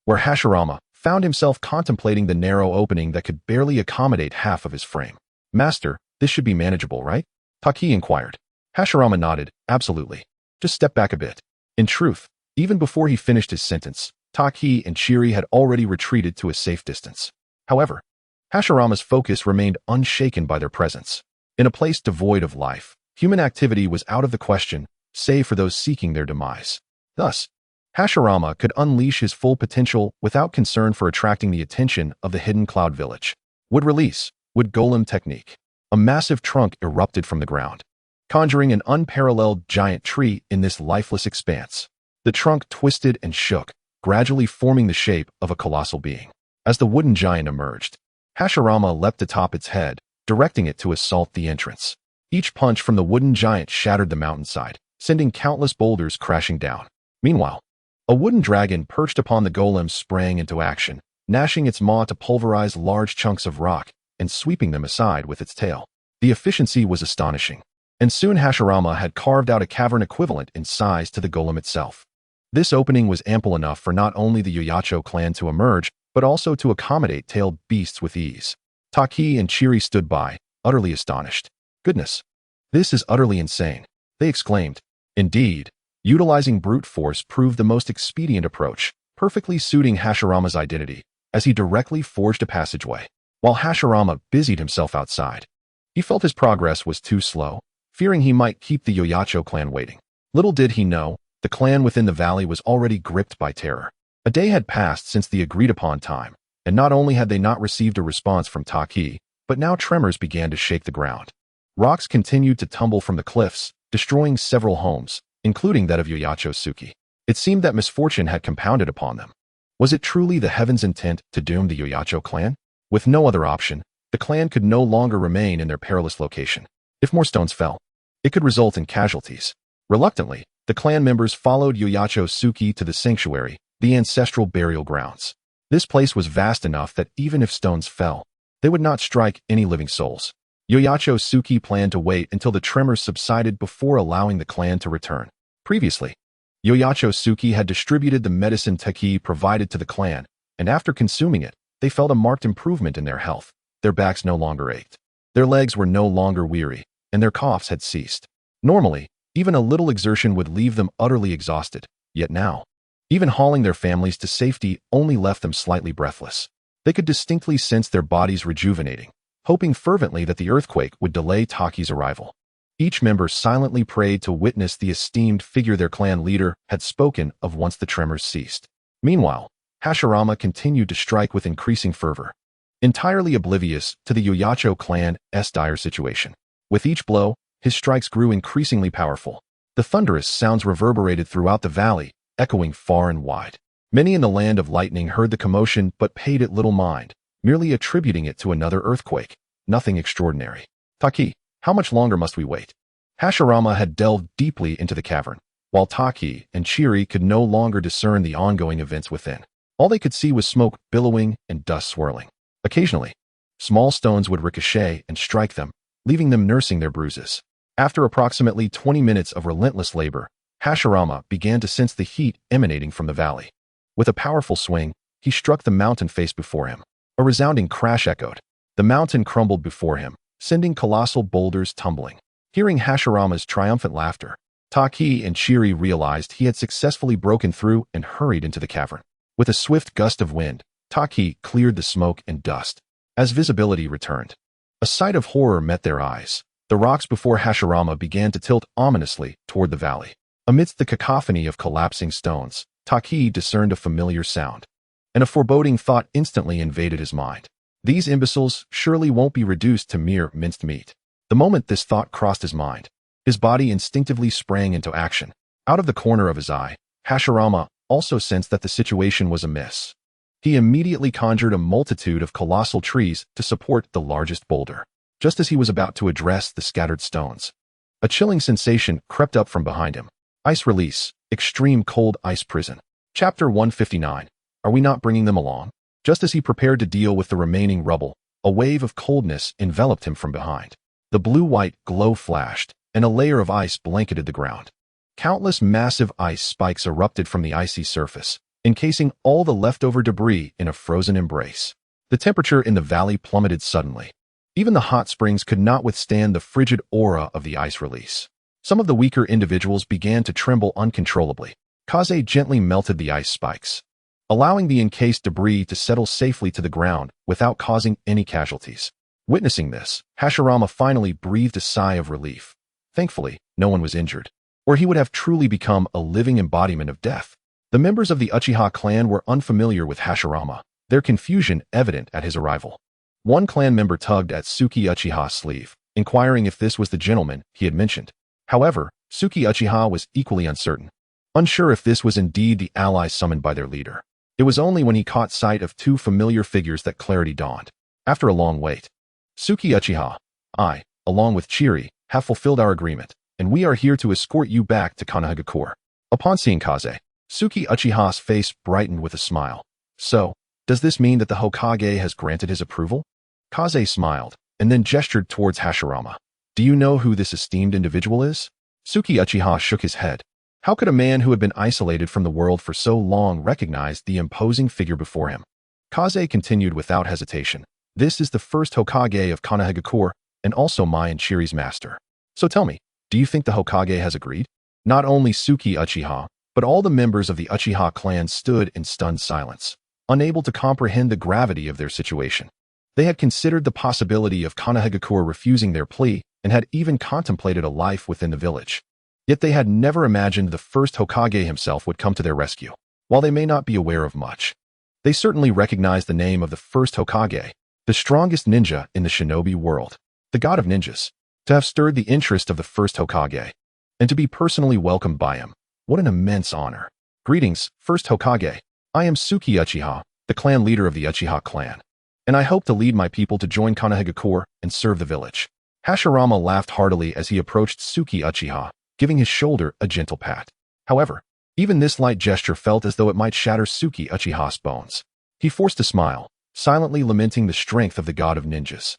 Speaker 1: where Hashirama found himself contemplating the narrow opening that could barely accommodate half of his frame. Master, this should be manageable, right? Taki inquired. Hashirama nodded, absolutely. Just step back a bit. In truth, even before he finished his sentence, Taki and Chiri had already retreated to a safe distance. However, Hashirama's focus remained unshaken by their presence. In a place devoid of life, human activity was out of the question, save for those seeking their demise. Thus, Hashirama could unleash his full potential without concern for attracting the attention of the hidden cloud village. Wood release, wood golem technique. A massive trunk erupted from the ground, conjuring an unparalleled giant tree in this lifeless expanse. The trunk twisted and shook, gradually forming the shape of a colossal being. As the wooden giant emerged, Hashirama leapt atop its head, directing it to assault the entrance. Each punch from the wooden giant shattered the mountainside, sending countless boulders crashing down. Meanwhile, a wooden dragon perched upon the golem sprang into action, gnashing its maw to pulverize large chunks of rock and sweeping them aside with its tail. The efficiency was astonishing, and soon Hashirama had carved out a cavern equivalent in size to the golem itself. This opening was ample enough for not only the Yoyacho clan to emerge, but also to accommodate tailed beasts with ease. Taki and Chiri stood by, utterly astonished. Goodness, this is utterly insane, they exclaimed. Indeed, utilizing brute force proved the most expedient approach, perfectly suiting Hashirama's identity, as he directly forged a passageway. While Hashirama busied himself outside, he felt his progress was too slow, fearing he might keep the Yoyacho clan waiting. Little did he know, the clan within the valley was already gripped by terror. A day had passed since the agreed-upon time, and not only had they not received a response from Taki, but now tremors began to shake the ground. Rocks continued to tumble from the cliffs, destroying several homes, including that of Yoyacho Suki. It seemed that misfortune had compounded upon them. Was it truly the heavens' intent to doom the Yoyacho clan? With no other option, the clan could no longer remain in their perilous location. If more stones fell, it could result in casualties. Reluctantly, the clan members followed Yoyacho Tsuki to the sanctuary, the ancestral burial grounds. This place was vast enough that even if stones fell, they would not strike any living souls. Yoyacho Tsuki planned to wait until the tremors subsided before allowing the clan to return. Previously, Yoyacho Tsuki had distributed the medicine Taki provided to the clan, and after consuming it, they felt a marked improvement in their health. Their backs no longer ached. Their legs were no longer weary, and their coughs had ceased. Normally, even a little exertion would leave them utterly exhausted, yet now, even hauling their families to safety only left them slightly breathless. They could distinctly sense their bodies rejuvenating, hoping fervently that the earthquake would delay Taki's arrival. Each member silently prayed to witness the esteemed figure their clan leader had spoken of once the tremors ceased. Meanwhile, Hashirama continued to strike with increasing fervor, entirely oblivious to the Yoyacho clan's dire situation. With each blow, his strikes grew increasingly powerful. The thunderous sounds reverberated throughout the valley, echoing far and wide. Many in the land of lightning heard the commotion but paid it little mind, merely attributing it to another earthquake. Nothing extraordinary. Taki, how much longer must we wait? Hashirama had delved deeply into the cavern, while Taki and Chiri could no longer discern the ongoing events within. All they could see was smoke billowing and dust swirling. Occasionally, small stones would ricochet and strike them, leaving them nursing their bruises. After approximately 20 minutes of relentless labor, Hashirama began to sense the heat emanating from the valley. With a powerful swing, he struck the mountain face before him. A resounding crash echoed. The mountain crumbled before him, sending colossal boulders tumbling. Hearing Hashirama's triumphant laughter, Taki and Chiri realized he had successfully broken through and hurried into the cavern. With a swift gust of wind, Taki cleared the smoke and dust. As visibility returned, a sight of horror met their eyes. The rocks before Hashirama began to tilt ominously toward the valley. Amidst the cacophony of collapsing stones, Taki discerned a familiar sound, and a foreboding thought instantly invaded his mind. These imbeciles surely won't be reduced to mere minced meat. The moment this thought crossed his mind, his body instinctively sprang into action. Out of the corner of his eye, Hashirama also sensed that the situation was amiss. He immediately conjured a multitude of colossal trees to support the largest boulder. Just as he was about to address the scattered stones, a chilling sensation crept up from behind him. Ice release, extreme cold ice prison. Chapter 159. Are we not bringing them along? Just as he prepared to deal with the remaining rubble, a wave of coldness enveloped him from behind. The blue-white glow flashed, and a layer of ice blanketed the ground. Countless massive ice spikes erupted from the icy surface, encasing all the leftover debris in a frozen embrace. The temperature in the valley plummeted suddenly. Even the hot springs could not withstand the frigid aura of the ice release. Some of the weaker individuals began to tremble uncontrollably. Kaze gently melted the ice spikes, allowing the encased debris to settle safely to the ground without causing any casualties. Witnessing this, Hashirama finally breathed a sigh of relief. Thankfully, no one was injured, or he would have truly become a living embodiment of death. The members of the Uchiha clan were unfamiliar with Hashirama, their confusion evident at his arrival. One clan member tugged at Tsuki Uchiha's sleeve, inquiring if this was the gentleman he had mentioned. However, Tsuki Uchiha was equally uncertain, unsure if this was indeed the ally summoned by their leader. It was only when he caught sight of two familiar figures that clarity dawned. After a long wait, Tsuki Uchiha, I, along with Chiri, have fulfilled our agreement, and we are here to escort you back to Konoha. Upon seeing Kaze, Tsuki Uchiha's face brightened with a smile. So, does this mean that the Hokage has granted his approval? Kaze smiled, and then gestured towards Hashirama. Do you know who this esteemed individual is? Tsuki Uchiha shook his head. How could a man who had been isolated from the world for so long recognize the imposing figure before him? Kaze continued without hesitation. This is the first Hokage of Konoha, and also my and Chiri's master. So tell me, do you think the Hokage has agreed? Not only Tsuki Uchiha, but all the members of the Uchiha clan stood in stunned silence, unable to comprehend the gravity of their situation. They had considered the possibility of Konoha refusing their plea and had even contemplated a life within the village. Yet they had never imagined the first Hokage himself would come to their rescue. While they may not be aware of much, they certainly recognized the name of the first Hokage, the strongest ninja in the shinobi world, the god of ninjas. To have stirred the interest of the first Hokage, and to be personally welcomed by him, what an immense honor. Greetings, first Hokage. I am Tsuki Uchiha, the clan leader of the Uchiha clan, and I hope to lead my people to join Konoha and serve the village. Hashirama laughed heartily as he approached Suki Uchiha, giving his shoulder a gentle pat. However, even this light gesture felt as though it might shatter Suki Uchiha's bones. He forced a smile, silently lamenting the strength of the god of ninjas.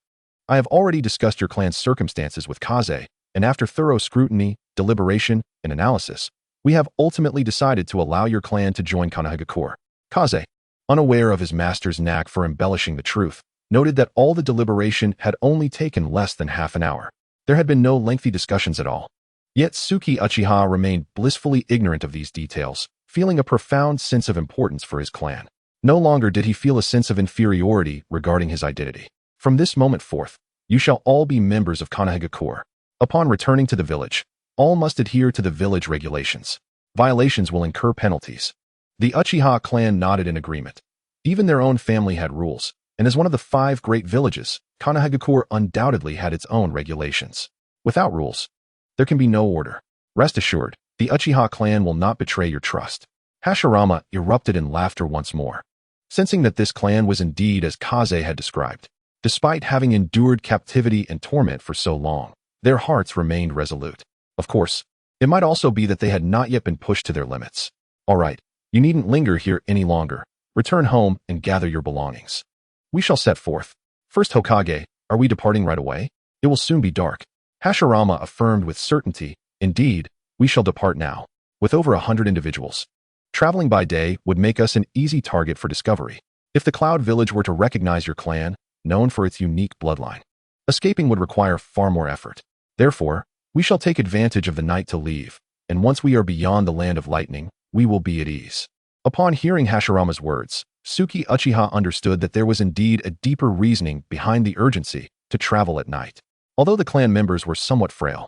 Speaker 1: I have already discussed your clan's circumstances with Kaze, and after thorough scrutiny, deliberation, and analysis, we have ultimately decided to allow your clan to join Konoha. Kaze, unaware of his master's knack for embellishing the truth, noted that all the deliberation had only taken less than half an hour. There had been no lengthy discussions at all. Yet Suki Uchiha remained blissfully ignorant of these details, feeling a profound sense of importance for his clan. No longer did he feel a sense of inferiority regarding his identity. From this moment forth, you shall all be members of Konoha. Upon returning to the village, all must adhere to the village regulations. Violations will incur penalties. The Uchiha clan nodded in agreement. Even their own family had rules, and as one of the 5 great villages, Konoha undoubtedly had its own regulations. Without rules, there can be no order. Rest assured, the Uchiha clan will not betray your trust. Hashirama erupted in laughter once more, sensing that this clan was indeed as Kaze had described. Despite having endured captivity and torment for so long, their hearts remained resolute. Of course, it might also be that they had not yet been pushed to their limits. All right, you needn't linger here any longer. Return home and gather your belongings. We shall set forth. First, Hokage, are we departing right away? It will soon be dark. Hashirama affirmed with certainty. Indeed, we shall depart now. With over 100 individuals, traveling by day would make us an easy target for discovery. If the Cloud Village were to recognize your clan, known for its unique bloodline, escaping would require far more effort. Therefore, we shall take advantage of the night to leave, and once we are beyond the land of lightning, we will be at ease. Upon hearing Hashirama's words, Suki Uchiha understood that there was indeed a deeper reasoning behind the urgency to travel at night. Although the clan members were somewhat frail,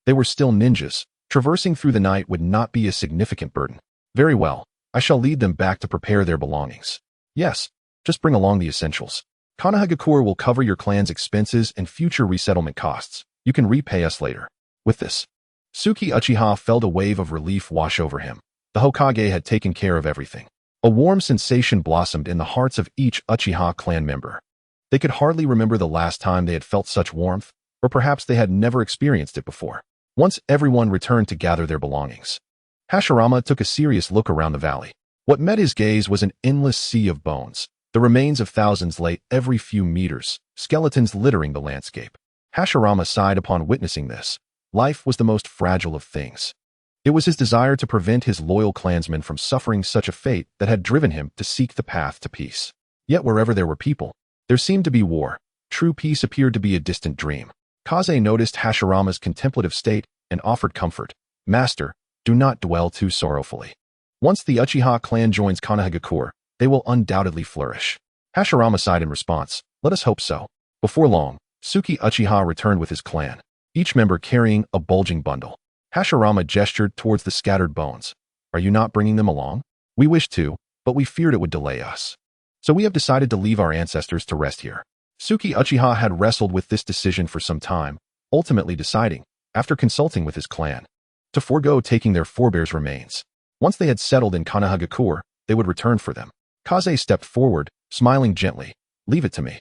Speaker 1: they were still ninjas. Traversing through the night would not be a significant burden. Very well, I shall lead them back to prepare their belongings. Yes, just bring along the essentials. Konoha will cover your clan's expenses and future resettlement costs. You can repay us later. With this, Suki Uchiha felt a wave of relief wash over him. The Hokage had taken care of everything. A warm sensation blossomed in the hearts of each Uchiha clan member. They could hardly remember the last time they had felt such warmth, or perhaps they had never experienced it before. Once everyone returned to gather their belongings, Hashirama took a serious look around the valley. What met his gaze was an endless sea of bones. The remains of thousands lay every few meters, skeletons littering the landscape. Hashirama sighed upon witnessing this. Life was the most fragile of things. It was his desire to prevent his loyal clansmen from suffering such a fate that had driven him to seek the path to peace. Yet wherever there were people, there seemed to be war. True peace appeared to be a distant dream. Kaze noticed Hashirama's contemplative state and offered comfort. Master, do not dwell too sorrowfully. Once the Uchiha clan joins Konoha, they will undoubtedly flourish. Hashirama sighed in response. Let us hope so. Before long, Suki Uchiha returned with his clan, each member carrying a bulging bundle. Hashirama gestured towards the scattered bones. Are you not bringing them along? We wished to, but we feared it would delay us. So we have decided to leave our ancestors to rest here. Suki Uchiha had wrestled with this decision for some time, ultimately deciding, after consulting with his clan, to forego taking their forebears' remains. Once they had settled in Konoha, they would return for them. Kaze stepped forward, smiling gently. Leave it to me.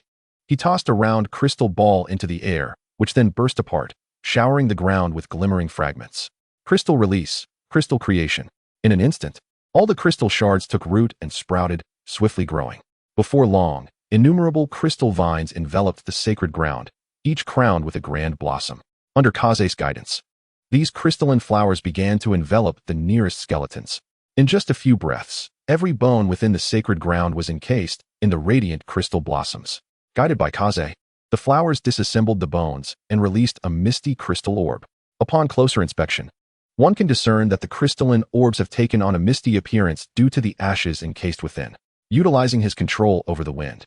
Speaker 1: He tossed a round crystal ball into the air, which then burst apart, showering the ground with glimmering fragments. Crystal release, crystal creation. In an instant, all the crystal shards took root and sprouted, swiftly growing. Before long, innumerable crystal vines enveloped the sacred ground, each crowned with a grand blossom. Under Kaze's guidance, these crystalline flowers began to envelop the nearest skeletons. In just a few breaths, every bone within the sacred ground was encased in the radiant crystal blossoms. Guided by Kaze, the flowers disassembled the bones and released a misty crystal orb. Upon closer inspection, one can discern that the crystalline orbs have taken on a misty appearance due to the ashes encased within. Utilizing his control over the wind,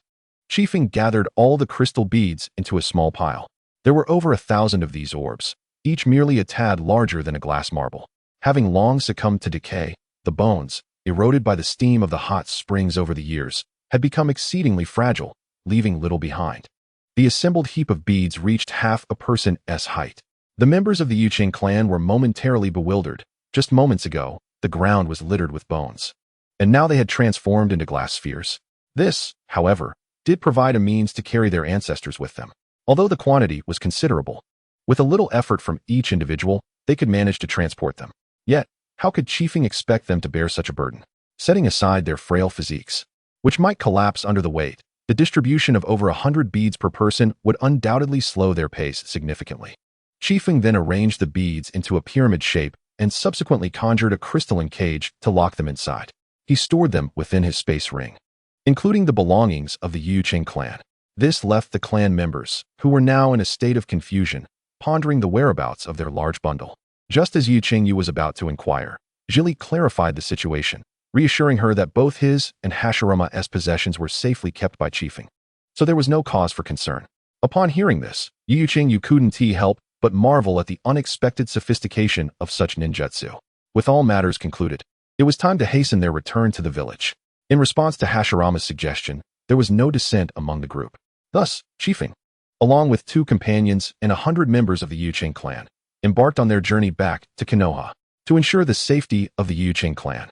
Speaker 1: Chiefing gathered all the crystal beads into a small pile. There were over 1,000 of these orbs, each merely a tad larger than a glass marble. Having long succumbed to decay, the bones, eroded by the steam of the hot springs over the years, had become exceedingly fragile, leaving little behind. The assembled heap of beads reached half a person's height. The members of the Uchiha clan were momentarily bewildered. Just moments ago, the ground was littered with bones, and now they had transformed into glass spheres. This, however, did provide a means to carry their ancestors with them. Although the quantity was considerable, With a little effort from each individual, they could manage to transport them. Yet, how could Chiefing expect them to bear such a burden? Setting aside their frail physiques, which might collapse under the weight, the distribution of over 100 beads per person would undoubtedly slow their pace significantly. Chiefing then arranged the beads into a pyramid shape and subsequently conjured a crystalline cage to lock them inside. He stored them within his space ring, including the belongings of the Uchiha clan. This left the clan members, who were now in a state of confusion, pondering the whereabouts of their large bundle. Just as Uchiha was about to inquire, Jili clarified the situation, reassuring her that both his and Hashirama's possessions were safely kept by Chiefing, so there was no cause for concern. Upon hearing this, Uchiha couldn't help but marvel at the unexpected sophistication of such ninjutsu. With all matters concluded, it was time to hasten their return to the village. In response to Hashirama's suggestion, there was no dissent among the group. Thus, Chiefing, along with 2 companions and 100 members of the Uchiha clan, embarked on their journey back to Konoha to ensure the safety of the Uchiha clan.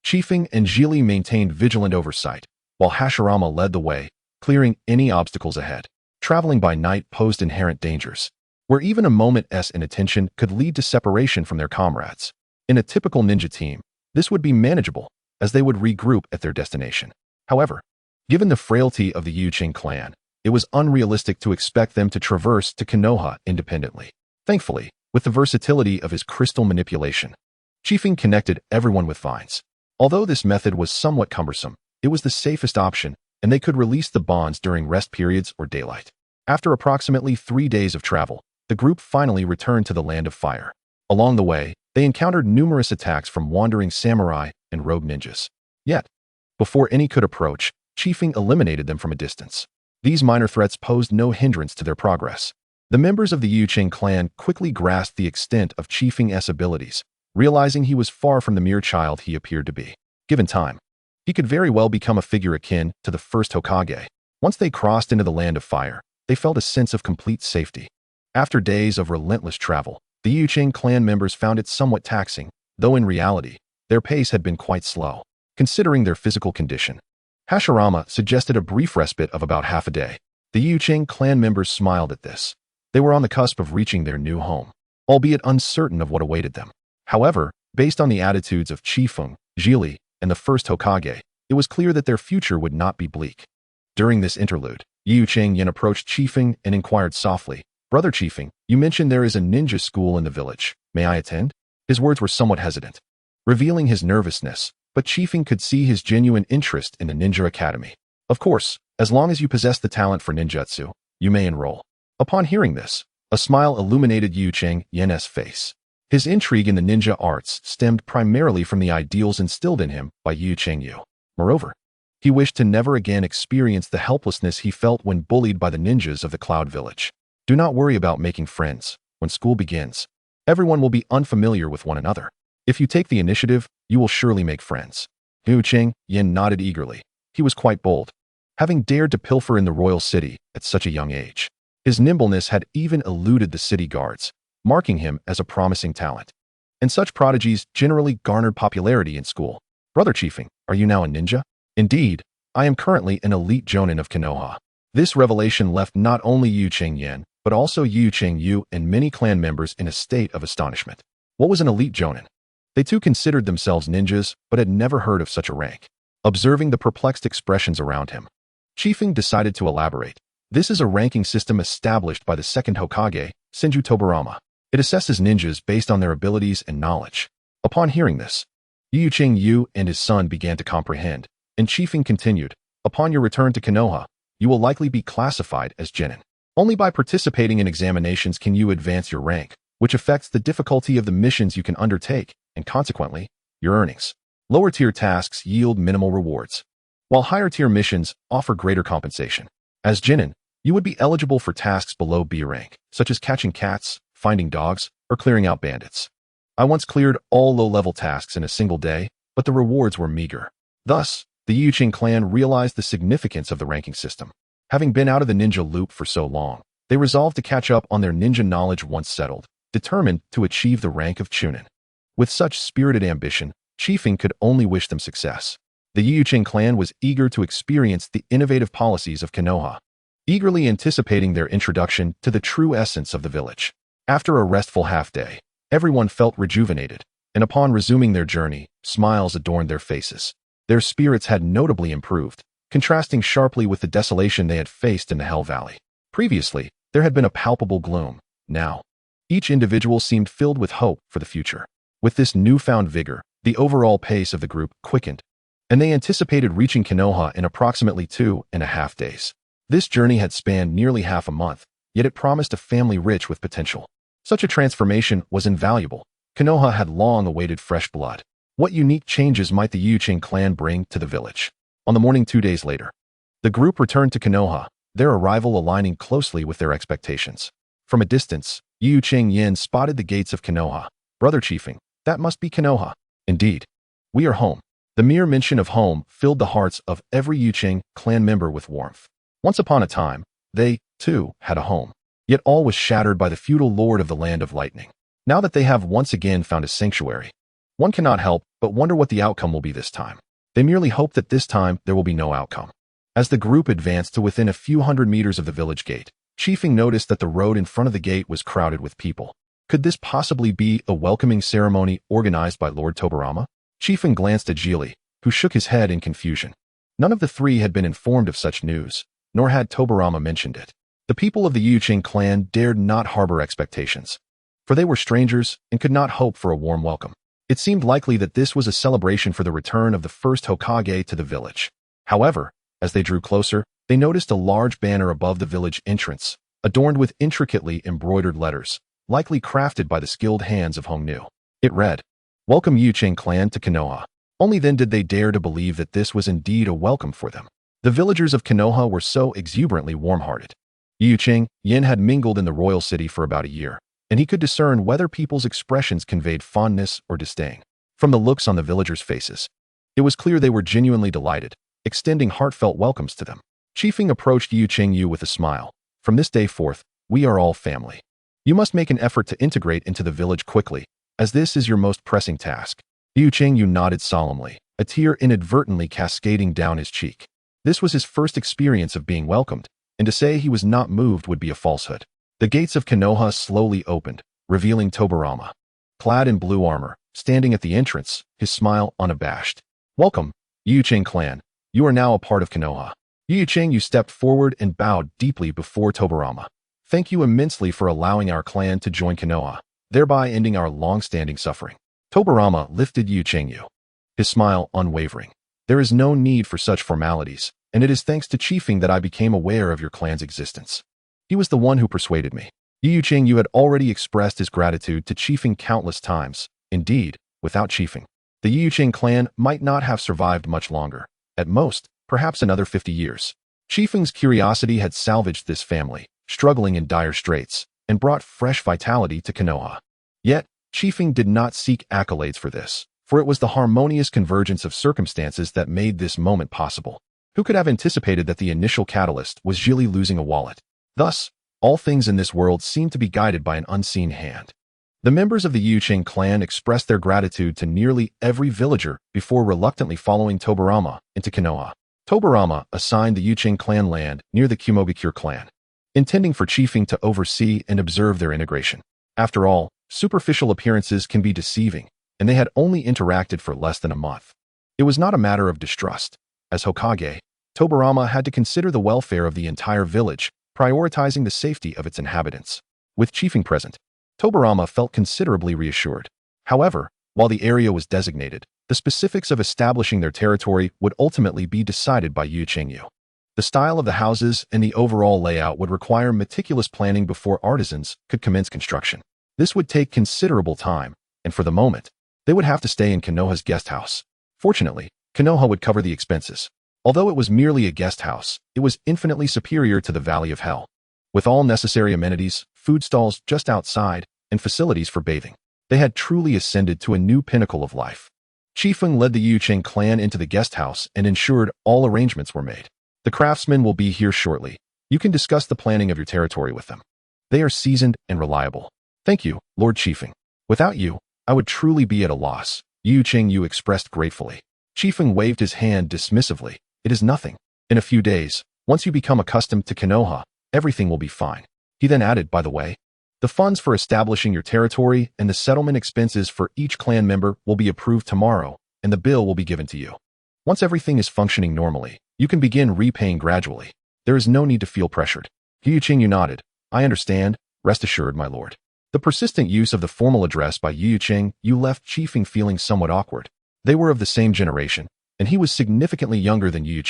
Speaker 1: Chiefing and Jili maintained vigilant oversight, while Hashirama led the way, clearing any obstacles ahead. Traveling by night posed inherent dangers, where even a moment's inattention could lead to separation from their comrades. In a typical ninja team, this would be manageable, as they would regroup at their destination. However, given the frailty of the Uchiha clan, it was unrealistic to expect them to traverse to Konoha independently. Thankfully, with the versatility of his crystal manipulation, Chiefing connected everyone with vines. Although this method was somewhat cumbersome, it was the safest option, and they could release the bonds during rest periods or daylight. After approximately 3 days of travel, the group finally returned to the Land of Fire. Along the way, they encountered numerous attacks from wandering samurai and rogue ninjas. Yet, before any could approach, Chiefing eliminated them from a distance. These minor threats posed no hindrance to their progress. The members of the Uchiha clan quickly grasped the extent of Chiefing's abilities, realizing he was far from the mere child he appeared to be. Given time, he could very well become a figure akin to the first Hokage. Once they crossed into the Land of Fire, they felt a sense of complete safety. After days of relentless travel, the Uchiha clan members found it somewhat taxing, though in reality, their pace had been quite slow, considering their physical condition. Hashirama suggested a brief respite of about half a day. The Uchiha clan members smiled at this. They were on the cusp of reaching their new home, albeit uncertain of what awaited them. However, based on the attitudes of Chiefing, Jili, and the first Hokage, it was clear that their future would not be bleak. During this interlude, Uchiha approached Chiefing and inquired softly, "Brother Chiefing, you mentioned there is a ninja school in the village. May I attend?" His words were somewhat hesitant, revealing his nervousness, but Chiefing could see his genuine interest in the ninja academy. "Of course, as long as you possess the talent for ninjutsu, you may enroll." Upon hearing this, a smile illuminated Uchiha's face. His intrigue in the ninja arts stemmed primarily from the ideals instilled in him by Uchiha. Moreover, he wished to never again experience the helplessness he felt when bullied by the ninjas of the Cloud Village. Do not worry about making friends. When school begins, everyone will be unfamiliar with one another. If you take the initiative, you will surely make friends. Uchiha nodded eagerly. He was quite bold, having dared to pilfer in the royal city at such a young age. His nimbleness had even eluded the city guards, marking him as a promising talent. And such prodigies generally garnered popularity in school. "Brother Chiefing, are you now a ninja?" "Indeed, I am currently an elite jonin of Konoha." This revelation left not only Uchiha, but also Uchiha and many clan members in a state of astonishment. What was an elite jonin? They too considered themselves ninjas, but had never heard of such a rank. Observing the perplexed expressions around him, Chiefing decided to elaborate. "This is a ranking system established by the second Hokage, Senju Tobirama. It assesses ninjas based on their abilities and knowledge." Upon hearing this, Uchiha and his son began to comprehend, and Chiefing continued, "Upon your return to Konoha, you will likely be classified as genin. Only by participating in examinations can you advance your rank, which affects the difficulty of the missions you can undertake, and consequently, your earnings. Lower-tier tasks yield minimal rewards, while higher-tier missions offer greater compensation. As genin, you would be eligible for tasks below B rank, such as catching cats, finding dogs, or clearing out bandits. I once cleared all low-level tasks in a single day, but the rewards were meager." Thus, the Uchiha clan realized the significance of the ranking system. Having been out of the ninja loop for so long, they resolved to catch up on their ninja knowledge once settled, determined to achieve the rank of chunin. With such spirited ambition, Chiefing could only wish them success. The Uchiha clan was eager to experience the innovative policies of Konoha, eagerly anticipating their introduction to the true essence of the village. After a restful half-day, everyone felt rejuvenated, and upon resuming their journey, smiles adorned their faces. Their spirits had notably improved, contrasting sharply with the desolation they had faced in the Hell Valley. Previously, there had been a palpable gloom. Now, each individual seemed filled with hope for the future. With this newfound vigor, the overall pace of the group quickened, and they anticipated reaching Konoha in approximately 2.5 days. This journey had spanned nearly half a month, yet it promised a family rich with potential. Such a transformation was invaluable. Konoha had long awaited fresh blood. What unique changes might the Uchiha clan bring to the village? On the morning 2 days later, the group returned to Konoha, their arrival aligning closely with their expectations. From a distance, Uchiha Yin spotted the gates of Konoha. Brother Chiefing, that must be Konoha. Indeed. We are home. The mere mention of home filled the hearts of every Uchiha clan member with warmth. Once upon a time, they, too, had a home. Yet all was shattered by the feudal lord of the Land of Lightning. Now that they have once again found a sanctuary, one cannot help but wonder what the outcome will be this time. They merely hope that this time there will be no outcome. As the group advanced to within a few hundred meters of the village gate, Chiefing noticed that the road in front of the gate was crowded with people. Could this possibly be a welcoming ceremony organized by Lord Tobirama? Chiefing glanced at Jili, who shook his head in confusion. None of the three had been informed of such news, nor had Tobirama mentioned it. The people of the Uchiha clan dared not harbor expectations, for they were strangers and could not hope for a warm welcome. It seemed likely that this was a celebration for the return of the first Hokage to the village. However, as they drew closer, they noticed a large banner above the village entrance, adorned with intricately embroidered letters, likely crafted by the skilled hands of Hongnu. It read, "Welcome Uchiha clan to Konoha." Only then did they dare to believe that this was indeed a welcome for them. The villagers of Konoha were so exuberantly warm-hearted. Uchiha Yin had mingled in the royal city for about a year, and he could discern whether people's expressions conveyed fondness or disdain. From the looks on the villagers' faces, it was clear they were genuinely delighted, extending heartfelt welcomes to them. Chiefing approached Uchiha with a smile. "From this day forth, we are all family. You must make an effort to integrate into the village quickly, as this is your most pressing task." Uchiha nodded solemnly, a tear inadvertently cascading down his cheek. This was his first experience of being welcomed, and to say he was not moved would be a falsehood. The gates of Konoha slowly opened, revealing Tobirama, clad in blue armor, standing at the entrance, his smile unabashed. "Welcome, Uchiha clan. You are now a part of Konoha." Uchiha stepped forward and bowed deeply before Tobirama. "Thank you immensely for allowing our clan to join Konoha, thereby ending our long-standing suffering." Tobirama lifted Uchiha, his smile unwavering. "There is no need for such formalities, and it is thanks to Chiefing that I became aware of your clan's existence. He was the one who persuaded me." Uchiha had already expressed his gratitude to Chiefing countless times. Indeed, without Chiefing, the Uchiha clan might not have survived much longer. At most, perhaps another 50 years. Chiefing's curiosity had salvaged this family, struggling in dire straits, and brought fresh vitality to Konoha. Yet, Chiefing did not seek accolades for this, for it was the harmonious convergence of circumstances that made this moment possible. Who could have anticipated that the initial catalyst was Jili losing a wallet? Thus, all things in this world seemed to be guided by an unseen hand. The members of the Uchiha clan expressed their gratitude to nearly every villager before reluctantly following Tobirama into Konoha. Tobirama assigned the Uchiha clan land near the Kumogakure clan, intending for Chiefing to oversee and observe their integration. After all, superficial appearances can be deceiving, and they had only interacted for less than a month. It was not a matter of distrust. As Hokage, Tobirama had to consider the welfare of the entire village, prioritizing the safety of its inhabitants. With Chiefing present, Tobirama felt considerably reassured. However, while the area was designated, the specifics of establishing their territory would ultimately be decided by Uchiha. The style of the houses and the overall layout would require meticulous planning before artisans could commence construction. This would take considerable time, and for the moment, they would have to stay in Konoha's guest house. Fortunately, Konoha would cover the expenses. Although it was merely a guest house, it was infinitely superior to the Valley of Hell, with all necessary amenities, food stalls just outside, and facilities for bathing. They had truly ascended to a new pinnacle of life. Chiefing led the Uchiha clan into the guest house and ensured all arrangements were made. "The craftsmen will be here shortly. You can discuss the planning of your territory with them. They are seasoned and reliable." "Thank you, Lord Chiefing. Without you, I would truly be at a loss," Uchiha expressed gratefully. Chiefing waved his hand dismissively. "It is nothing. In a few days, once you become accustomed to Konoha, everything will be fine." He then added, "By the way, The funds for establishing your territory and the settlement expenses for each clan member will be approved tomorrow, and the bill will be given to you. Once everything is functioning normally, you can begin repaying gradually. There is no need to feel pressured. Yu nodded. I understand. Rest assured, my lord. The persistent use of the formal address by Yu left Chiefing feeling somewhat awkward. They were of the same generation, and he was significantly younger than Yu.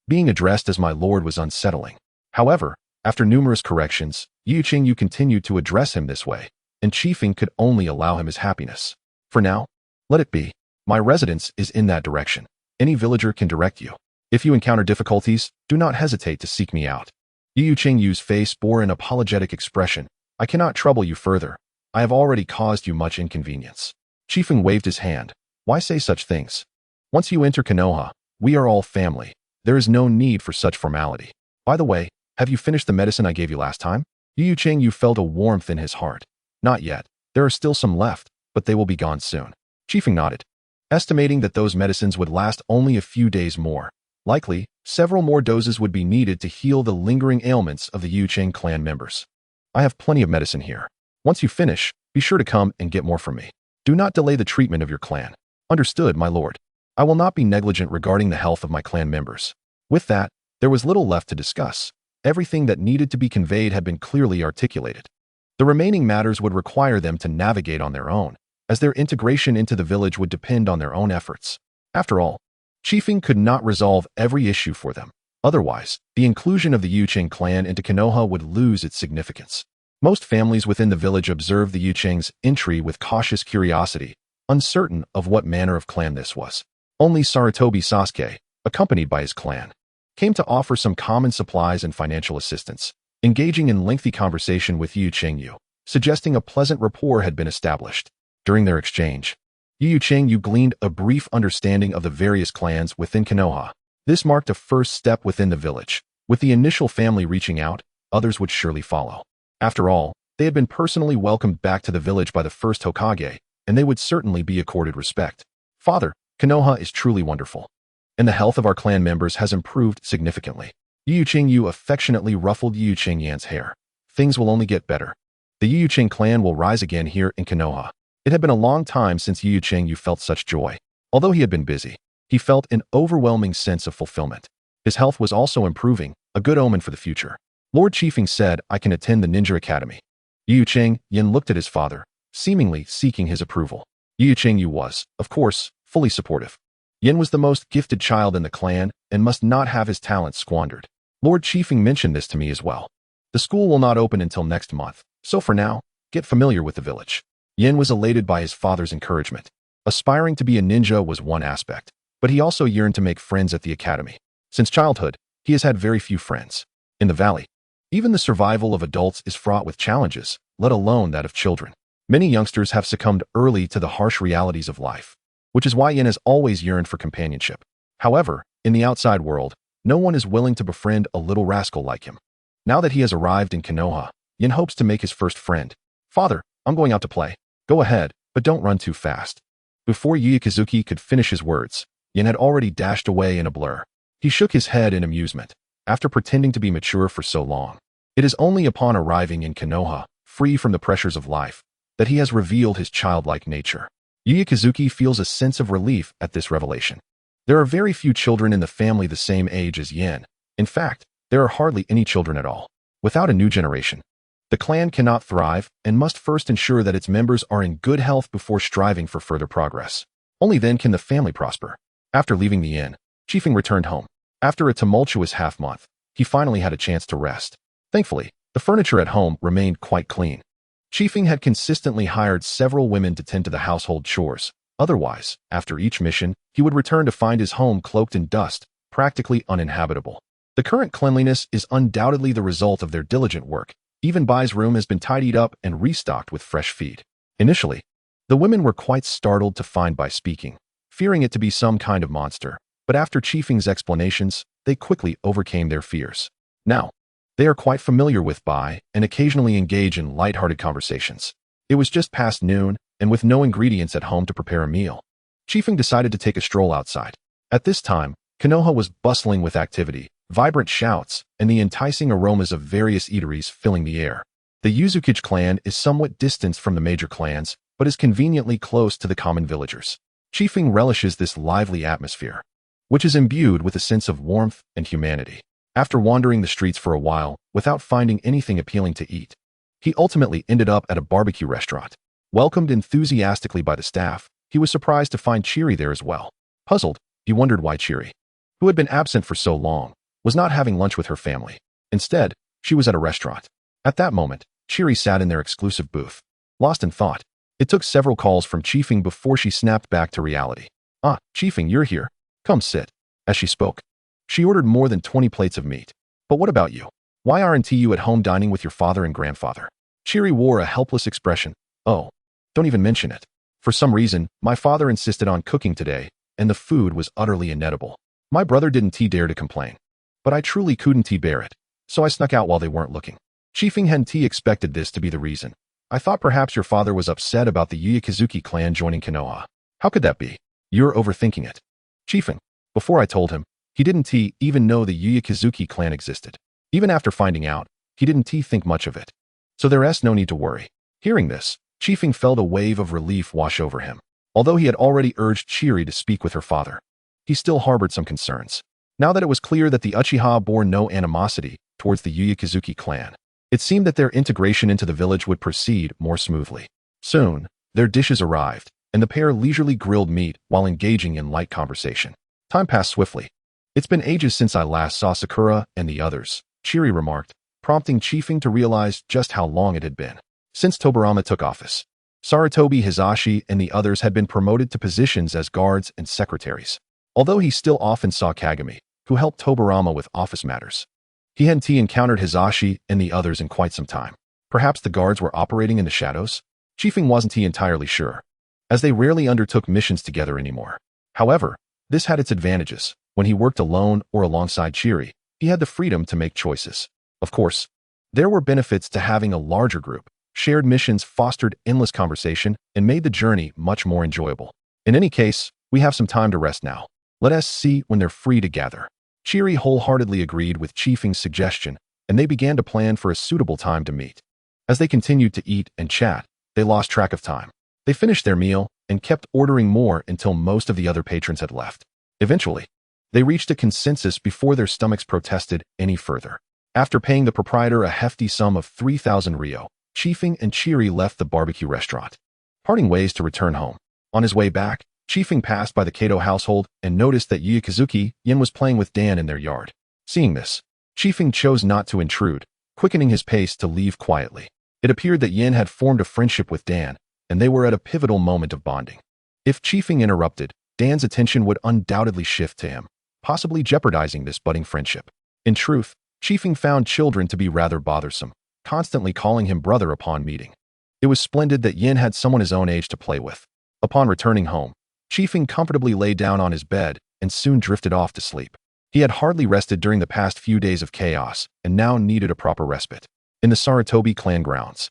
Speaker 1: Being addressed as my lord was unsettling. However, after numerous corrections, Yu continued to address him this way, and Chiefing could only allow him his happiness. For now, let it be. My residence is in that direction. Any villager can direct you. If you encounter difficulties, do not hesitate to seek me out. Yu's face bore an apologetic expression. I cannot trouble you further. I have already caused you much inconvenience. Chiefing waved his hand. Why say such things? Once you enter Konoha, we are all family. There is no need for such formality. By the way, have you finished the medicine I gave you last time? Yu felt a warmth in his heart. Not yet. There are still some left, but they will be gone soon. Chiefing nodded, estimating that those medicines would last only a few days more. Likely, several more doses would be needed to heal the lingering ailments of the Yu clan members. I have plenty of medicine here. Once you finish, be sure to come and get more from me. Do not delay the treatment of your clan. Understood, my lord. I will not be negligent regarding the health of my clan members. With that, there was little left to discuss. Everything that needed to be conveyed had been clearly articulated. The remaining matters would require them to navigate on their own, as their integration into the village would depend on their own efforts. After all, Chiefing could not resolve every issue for them. Otherwise, the inclusion of the Yu clan into Konoha would lose its significance. Most families within the village observed the Yu entry with cautious curiosity, uncertain of what manner of clan this was. Only Sarutobi Sasuke, accompanied by his clan, came to offer some common supplies and financial assistance, engaging in lengthy conversation with Yu, suggesting a pleasant rapport had been established. During their exchange, Yu gleaned a brief understanding of the various clans within Konoha. This marked a first step within the village. With the initial family reaching out, others would surely follow. After all, they had been personally welcomed back to the village by the first Hokage, and they would certainly be accorded respect. Father, Konoha is truly wonderful, and the health of our clan members has improved significantly. Yu affectionately ruffled Yu Yan's hair. Things will only get better. The Yu clan will rise again here in Konoha. It had been a long time since Yu felt such joy. Although he had been busy, he felt an overwhelming sense of fulfillment. His health was also improving, a good omen for the future. Lord Chiefing said, I can attend the ninja academy. Yin looked at his father, seemingly seeking his approval. Yu was, of course, fully supportive. Yin was the most gifted child in the clan and must not have his talents squandered. Lord Chiefing mentioned this to me as well. The school will not open until next month, so for now, get familiar with the village. Yin was elated by his father's encouragement. Aspiring to be a ninja was one aspect, but he also yearned to make friends at the academy. Since childhood, he has had very few friends. In the valley, even the survival of adults is fraught with challenges, let alone that of children. Many youngsters have succumbed early to the harsh realities of life, which is why Yin has always yearned for companionship. However, in the outside world, no one is willing to befriend a little rascal like him. Now that he has arrived in Konoha, Yin hopes to make his first friend. Father, I'm going out to play. Go ahead, but don't run too fast. Before Yukazuki could finish his words, Yin had already dashed away in a blur. He shook his head in amusement. After pretending to be mature for so long, it is only upon arriving in Konoha, free from the pressures of life, that he has revealed his childlike nature. Yukazuki feels a sense of relief at this revelation. There are very few children in the family the same age as Yin. In fact, there are hardly any children at all. Without a new generation, the clan cannot thrive and must first ensure that its members are in good health before striving for further progress. Only then can the family prosper. After leaving the inn, Chiefing returned home. After a tumultuous half-month, he finally had a chance to rest. Thankfully, the furniture at home remained quite clean. Chiefing had consistently hired several women to tend to the household chores. Otherwise, after each mission, he would return to find his home cloaked in dust, practically uninhabitable. The current cleanliness is undoubtedly the result of their diligent work. Even Bai's room has been tidied up and restocked with fresh feed. Initially, the women were quite startled to find Bai speaking, fearing it to be some kind of monster, but after Chiefing's explanations, they quickly overcame their fears. Now, they are quite familiar with Bai and occasionally engage in light-hearted conversations. It was just past noon, and with no ingredients at home to prepare a meal, Chiefing decided to take a stroll outside. At this time, Konoha was bustling with activity, vibrant shouts, and the enticing aromas of various eateries filling the air. The Uchiha clan is somewhat distanced from the major clans, but is conveniently close to the common villagers. Chiefing relishes this lively atmosphere, which is imbued with a sense of warmth and humanity. After wandering the streets for a while without finding anything appealing to eat, he ultimately ended up at a barbecue restaurant. Welcomed enthusiastically by the staff, he was surprised to find Chiri there as well. Puzzled, he wondered why Chiri, who had been absent for so long, was not having lunch with her family. Instead, she was at a restaurant. At that moment, Chiri sat in their exclusive booth, lost in thought. It took several calls from Chiefing before she snapped back to reality. "Ah, Chiefing, you're here. Come sit." As she spoke, she ordered more than 20 plates of meat. "But what about you? Why aren't you at home dining with your father and grandfather?" Chiri wore a helpless expression. "Oh, don't even mention it. For some reason, my father insisted on cooking today, and the food was utterly inedible. My brother didn't dare to complain, but I truly couldn't bear it, so I snuck out while they weren't looking." Chiefing hadn't expected this to be the reason. "I thought perhaps your father was upset about the Uchiha clan joining Konoha. How could that be? You're overthinking it." Chiefing, before I told him, he didn't even know the Uchiha clan existed. Even after finding out, he didn't think much of it. So there's no need to worry. Hearing this, Chiefing felt a wave of relief wash over him. Although he had already urged Chiri to speak with her father, he still harbored some concerns. Now that it was clear that the Uchiha bore no animosity towards the Uchiha clan, it seemed that their integration into the village would proceed more smoothly. Soon, their dishes arrived, and the pair leisurely grilled meat while engaging in light conversation. Time passed swiftly. "It's been ages since I last saw Sakura and the others," Chiri remarked, prompting Chiefing to realize just how long it had been since Tobirama took office. Sarutobi Hisashi and the others had been promoted to positions as guards and secretaries. Although he still often saw Kagami, who helped Tobirama with office matters, he hadn't encountered Hisashi and the others in quite some time. Perhaps the guards were operating in the shadows? Chiefing wasn't entirely sure, as they rarely undertook missions together anymore. However, this had its advantages. When he worked alone or alongside Chiri, he had the freedom to make choices. Of course, there were benefits to having a larger group. Shared missions fostered endless conversation and made the journey much more enjoyable. In any case, we have some time to rest now. Let us see when they're free to gather. Chiri wholeheartedly agreed with Chiefing's suggestion, and they began to plan for a suitable time to meet. As they continued to eat and chat, they lost track of time. They finished their meal and kept ordering more until most of the other patrons had left. Eventually, they reached a consensus before their stomachs protested any further. After paying the proprietor a hefty sum of 3,000 ryo, Chiefing and Chiri left the barbecue restaurant, parting ways to return home. On his way back, Chiefing passed by the Kato household and noticed that Yukazuki Yin was playing with Dan in their yard. Seeing this, Chiefing chose not to intrude, quickening his pace to leave quietly. It appeared that Yin had formed a friendship with Dan, and they were at a pivotal moment of bonding. If Chiefing interrupted, Dan's attention would undoubtedly shift to him, possibly jeopardizing this budding friendship. In truth, Chiefing found children to be rather bothersome, constantly calling him brother upon meeting. It was splendid that Yin had someone his own age to play with. Upon returning home, Chiefing comfortably lay down on his bed and soon drifted off to sleep. He had hardly rested during the past few days of chaos and now needed a proper respite. In the Sarutobi clan grounds,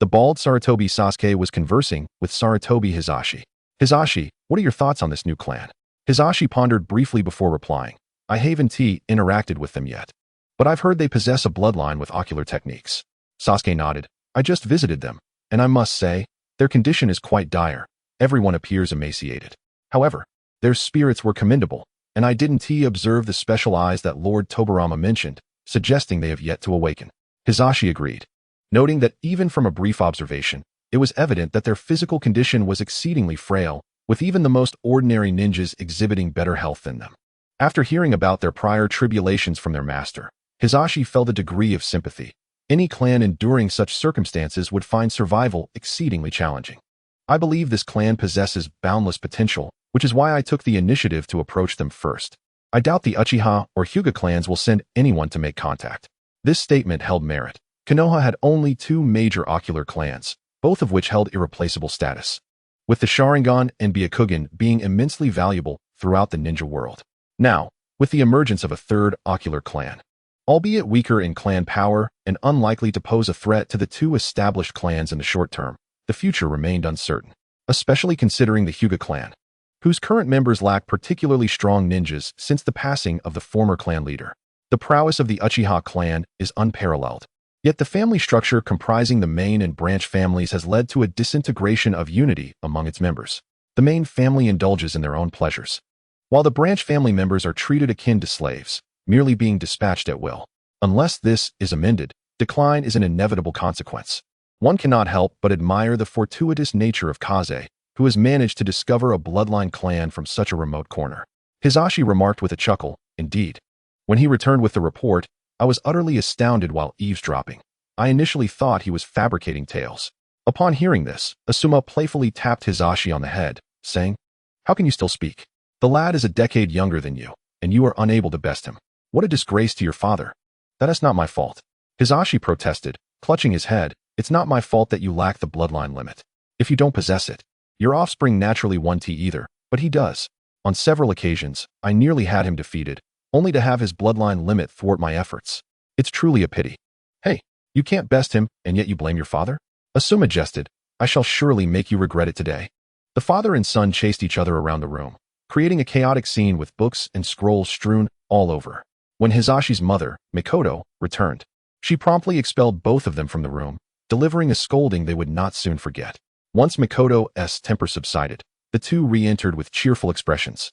Speaker 1: the bald Sarutobi Sasuke was conversing with Sarutobi Hisashi. "Hisashi, what are your thoughts on this new clan?" Hisashi pondered briefly before replying. "I haven't interacted with them yet, but I've heard they possess a bloodline with ocular techniques." Sasuke nodded. "I just visited them, and I must say, their condition is quite dire. Everyone appears emaciated. However, their spirits were commendable, and I didn't observe the special eyes that Lord Tobirama mentioned, suggesting they have yet to awaken." Hisashi agreed, noting that even from a brief observation, it was evident that their physical condition was exceedingly frail, with even the most ordinary ninjas exhibiting better health than them. After hearing about their prior tribulations from their master, Hisashi felt a degree of sympathy. Any clan enduring such circumstances would find survival exceedingly challenging. "I believe this clan possesses boundless potential, which is why I took the initiative to approach them first. I doubt the Uchiha or Hyuga clans will send anyone to make contact." This statement held merit. Konoha had only two major ocular clans, both of which held irreplaceable status, with the Sharingan and Byakugan being immensely valuable throughout the ninja world. Now, with the emergence of a third ocular clan, albeit weaker in clan power and unlikely to pose a threat to the two established clans in the short term, the future remained uncertain, especially considering the Hyuga clan, whose current members lack particularly strong ninjas since the passing of the former clan leader. The prowess of the Uchiha clan is unparalleled. Yet the family structure comprising the main and branch families has led to a disintegration of unity among its members. The main family indulges in their own pleasures, while the branch family members are treated akin to slaves, merely being dispatched at will. Unless this is amended, decline is an inevitable consequence. One cannot help but admire the fortuitous nature of Kaze, who has managed to discover a bloodline clan from such a remote corner. Hisashi remarked with a chuckle, indeed. When he returned with the report, I was utterly astounded while eavesdropping. I initially thought he was fabricating tales. Upon hearing this, Asuma playfully tapped Hisashi on the head, saying, "How can you still speak? The lad is a decade younger than you, and you are unable to best him. What a disgrace to your father." "That is not my fault." Hisashi protested, clutching his head. "It's not my fault that you lack the bloodline limit. If you don't possess it, your offspring naturally won't either, but he does. On several occasions, I nearly had him defeated, only to have his bloodline limit thwart my efforts. It's truly a pity." "Hey, you can't best him, and yet you blame your father?" Asuma jested. "I shall surely make you regret it today." The father and son chased each other around the room, creating a chaotic scene with books and scrolls strewn all over. When Hisashi's mother, Mikoto, returned, she promptly expelled both of them from the room, delivering a scolding they would not soon forget. Once Mikoto's temper subsided, the two re-entered with cheerful expressions.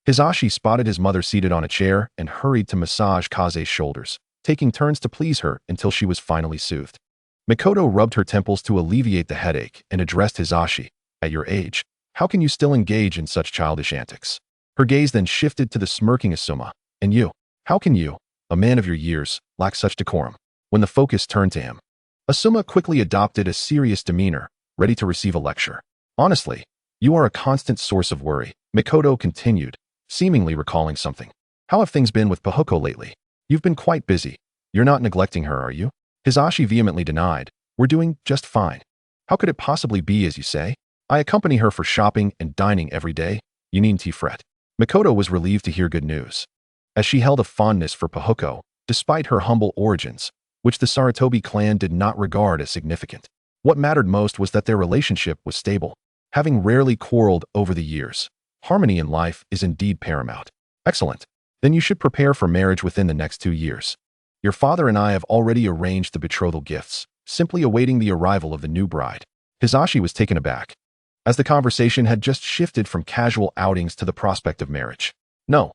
Speaker 1: Hisashi spotted his mother seated on a chair and hurried to massage Kaze's shoulders, taking turns to please her until she was finally soothed. Mikoto rubbed her temples to alleviate the headache and addressed Hisashi. "At your age, how can you still engage in such childish antics?" Her gaze then shifted to the smirking Asuma. "And you? How can you, a man of your years, lack such decorum?" When the focus turned to him, Asuma quickly adopted a serious demeanor, ready to receive a lecture. "Honestly, you are a constant source of worry," Mikoto continued, seemingly recalling something. "How have things been with Pahoko lately? You've been quite busy. You're not neglecting her, are you?" Hisashi vehemently denied. "We're doing just fine." "How could it possibly be as you say? I accompany her for shopping and dining every day. You needn't fret." Mikoto was relieved to hear good news, as she held a fondness for Pahoko, despite her humble origins, which the Sarutobi clan did not regard as significant. What mattered most was that their relationship was stable, having rarely quarreled over the years. Harmony in life is indeed paramount. "Excellent. Then you should prepare for marriage within the next 2 years. Your father and I have already arranged the betrothal gifts, simply awaiting the arrival of the new bride." Hisashi was taken aback, as the conversation had just shifted from casual outings to the prospect of marriage. No,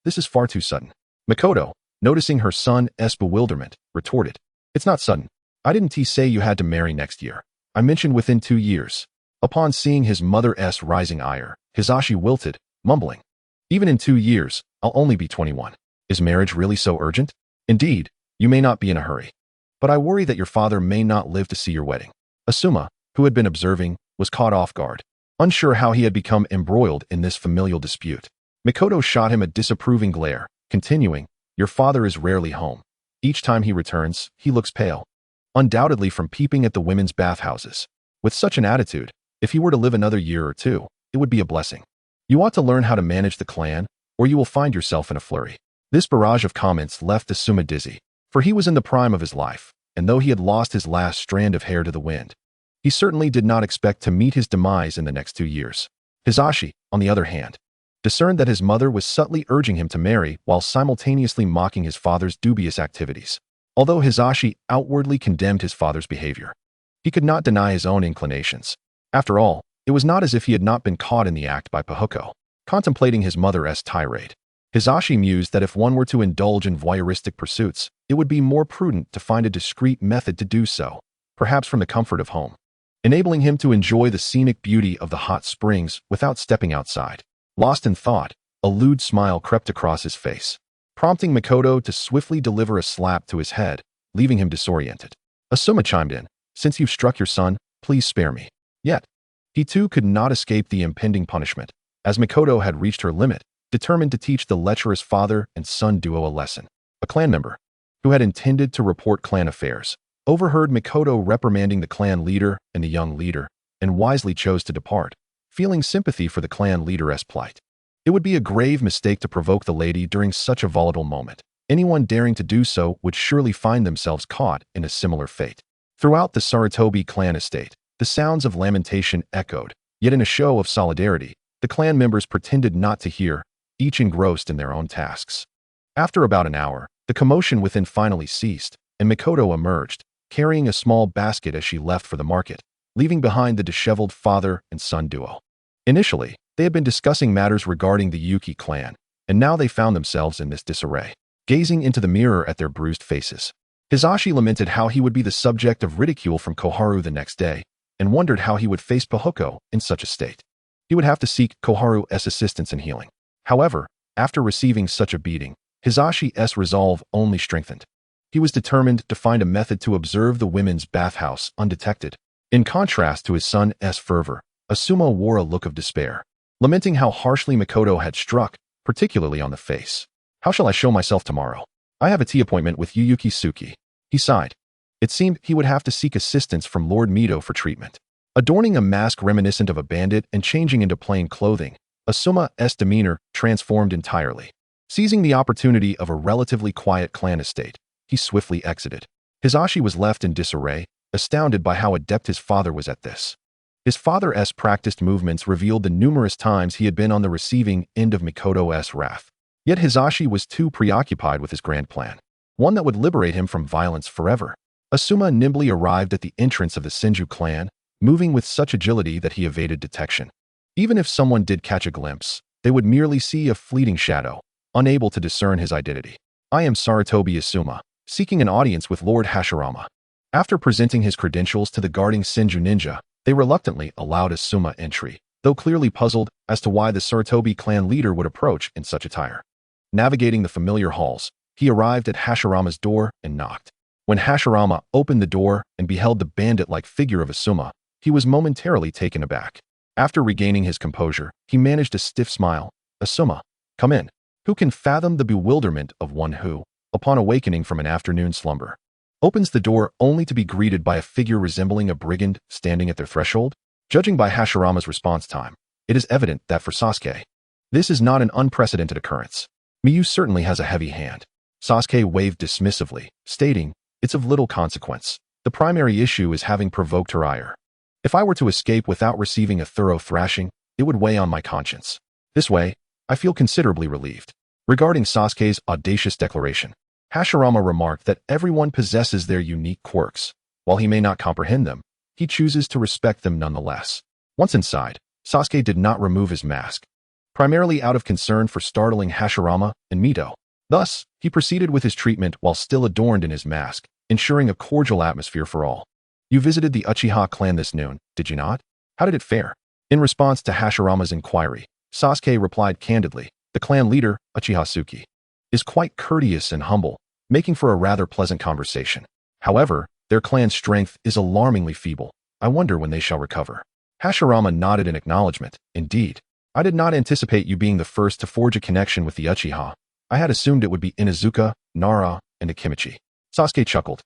Speaker 1: this is far too sudden." Mikoto, noticing her son's bewilderment, retorted. "It's not sudden. I didn't say you had to marry next year. I mentioned within 2 years. Upon seeing his mother's rising ire, Hisashi wilted, mumbling, "Even in 2 years, I'll only be 21. Is marriage really so urgent? Indeed, you may not be in a hurry. But I worry that your father may not live to see your wedding." Asuma, who had been observing, was caught off guard, unsure how he had become embroiled in this familial dispute. Mikoto shot him a disapproving glare, continuing, "Your father is rarely home. Each time he returns, he looks pale. Undoubtedly from peeping at the women's bathhouses. With such an attitude, if he were to live another year or two, it would be a blessing. You ought to learn how to manage the clan, or you will find yourself in a flurry." This barrage of comments left Asuma dizzy, for he was in the prime of his life, and though he had lost his last strand of hair to the wind, he certainly did not expect to meet his demise in the next 2 years. Hisashi, on the other hand, discerned that his mother was subtly urging him to marry while simultaneously mocking his father's dubious activities. Although Hisashi outwardly condemned his father's behavior, he could not deny his own inclinations. After all, it was not as if he had not been caught in the act by Pahoko. Contemplating his mother's tirade, Hisashi mused that if one were to indulge in voyeuristic pursuits, it would be more prudent to find a discreet method to do so, perhaps from the comfort of home, enabling him to enjoy the scenic beauty of the hot springs without stepping outside. Lost in thought, a lewd smile crept across his face, prompting Mikoto to swiftly deliver a slap to his head, leaving him disoriented. Asuma chimed in, "Since you've struck your son, please spare me." Yet, he too could not escape the impending punishment, as Mikoto had reached her limit, determined to teach the lecherous father and son duo a lesson. A clan member, who had intended to report clan affairs, overheard Mikoto reprimanding the clan leader and the young leader, and wisely chose to depart, feeling sympathy for the clan leader's plight. It would be a grave mistake to provoke the lady during such a volatile moment. Anyone daring to do so would surely find themselves caught in a similar fate. Throughout the Sarutobi clan estate, the sounds of lamentation echoed, yet in a show of solidarity, the clan members pretended not to hear, each engrossed in their own tasks. After about an hour, the commotion within finally ceased, and Mikoto emerged, carrying a small basket as she left for the market, leaving behind the disheveled father and son duo. Initially, they had been discussing matters regarding the Yuki clan, and now they found themselves in this disarray, gazing into the mirror at their bruised faces. Hisashi lamented how he would be the subject of ridicule from Koharu the next day, and wondered how he would face Pohoko in such a state. He would have to seek Koharu's assistance in healing. However, after receiving such a beating, Hisashi's resolve only strengthened. He was determined to find a method to observe the women's bathhouse undetected. In contrast to his son's fervor, Asuma wore a look of despair, lamenting how harshly Mikoto had struck, particularly on the face. How shall I show myself tomorrow? I have a tea appointment with Yuyuki Tsuki. He sighed. It seemed he would have to seek assistance from Lord Mito for treatment. Adorning a mask reminiscent of a bandit and changing into plain clothing, Asuma's demeanor transformed entirely. Seizing the opportunity of a relatively quiet clan estate, he swiftly exited. Hisashi was left in disarray, astounded by how adept his father was at this. His father's practiced movements revealed the numerous times he had been on the receiving end of Mikoto's wrath. Yet Hisashi was too preoccupied with his grand plan, one that would liberate him from violence forever. Asuma nimbly arrived at the entrance of the Senju clan, moving with such agility that he evaded detection. Even if someone did catch a glimpse, they would merely see a fleeting shadow, unable to discern his identity. I am Sarutobi Asuma, seeking an audience with Lord Hashirama. After presenting his credentials to the guarding Senju ninja, they reluctantly allowed Asuma entry, though clearly puzzled as to why the Sarutobi clan leader would approach in such attire. Navigating the familiar halls, he arrived at Hashirama's door and knocked. When Hashirama opened the door and beheld the bandit-like figure of Asuma, he was momentarily taken aback. After regaining his composure, he managed a stiff smile. Asuma, come in. Who can fathom the bewilderment of one who, upon awakening from an afternoon slumber, opens the door only to be greeted by a figure resembling a brigand standing at their threshold? Judging by Hashirama's response time, it is evident that for Sasuke, this is not an unprecedented occurrence. Miyu certainly has a heavy hand. Sasuke waved dismissively, stating, it's of little consequence. The primary issue is having provoked her ire. If I were to escape without receiving a thorough thrashing, it would weigh on my conscience. This way, I feel considerably relieved. Regarding Sasuke's audacious declaration, Hashirama remarked that everyone possesses their unique quirks. While he may not comprehend them, he chooses to respect them nonetheless. Once inside, Sasuke did not remove his mask, primarily out of concern for startling Hashirama and Mito. Thus, he proceeded with his treatment while still adorned in his mask, ensuring a cordial atmosphere for all. You visited the Uchiha clan this noon, did you not? How did it fare? In response to Hashirama's inquiry, Sasuke replied candidly, the clan leader, Uchiha Tsuki, is quite courteous and humble, making for a rather pleasant conversation. However, their clan's strength is alarmingly feeble. I wonder when they shall recover. Hashirama nodded in acknowledgement. Indeed, I did not anticipate you being the first to forge a connection with the Uchiha. I had assumed it would be Inuzuka, Nara, and Akimichi. Sasuke chuckled.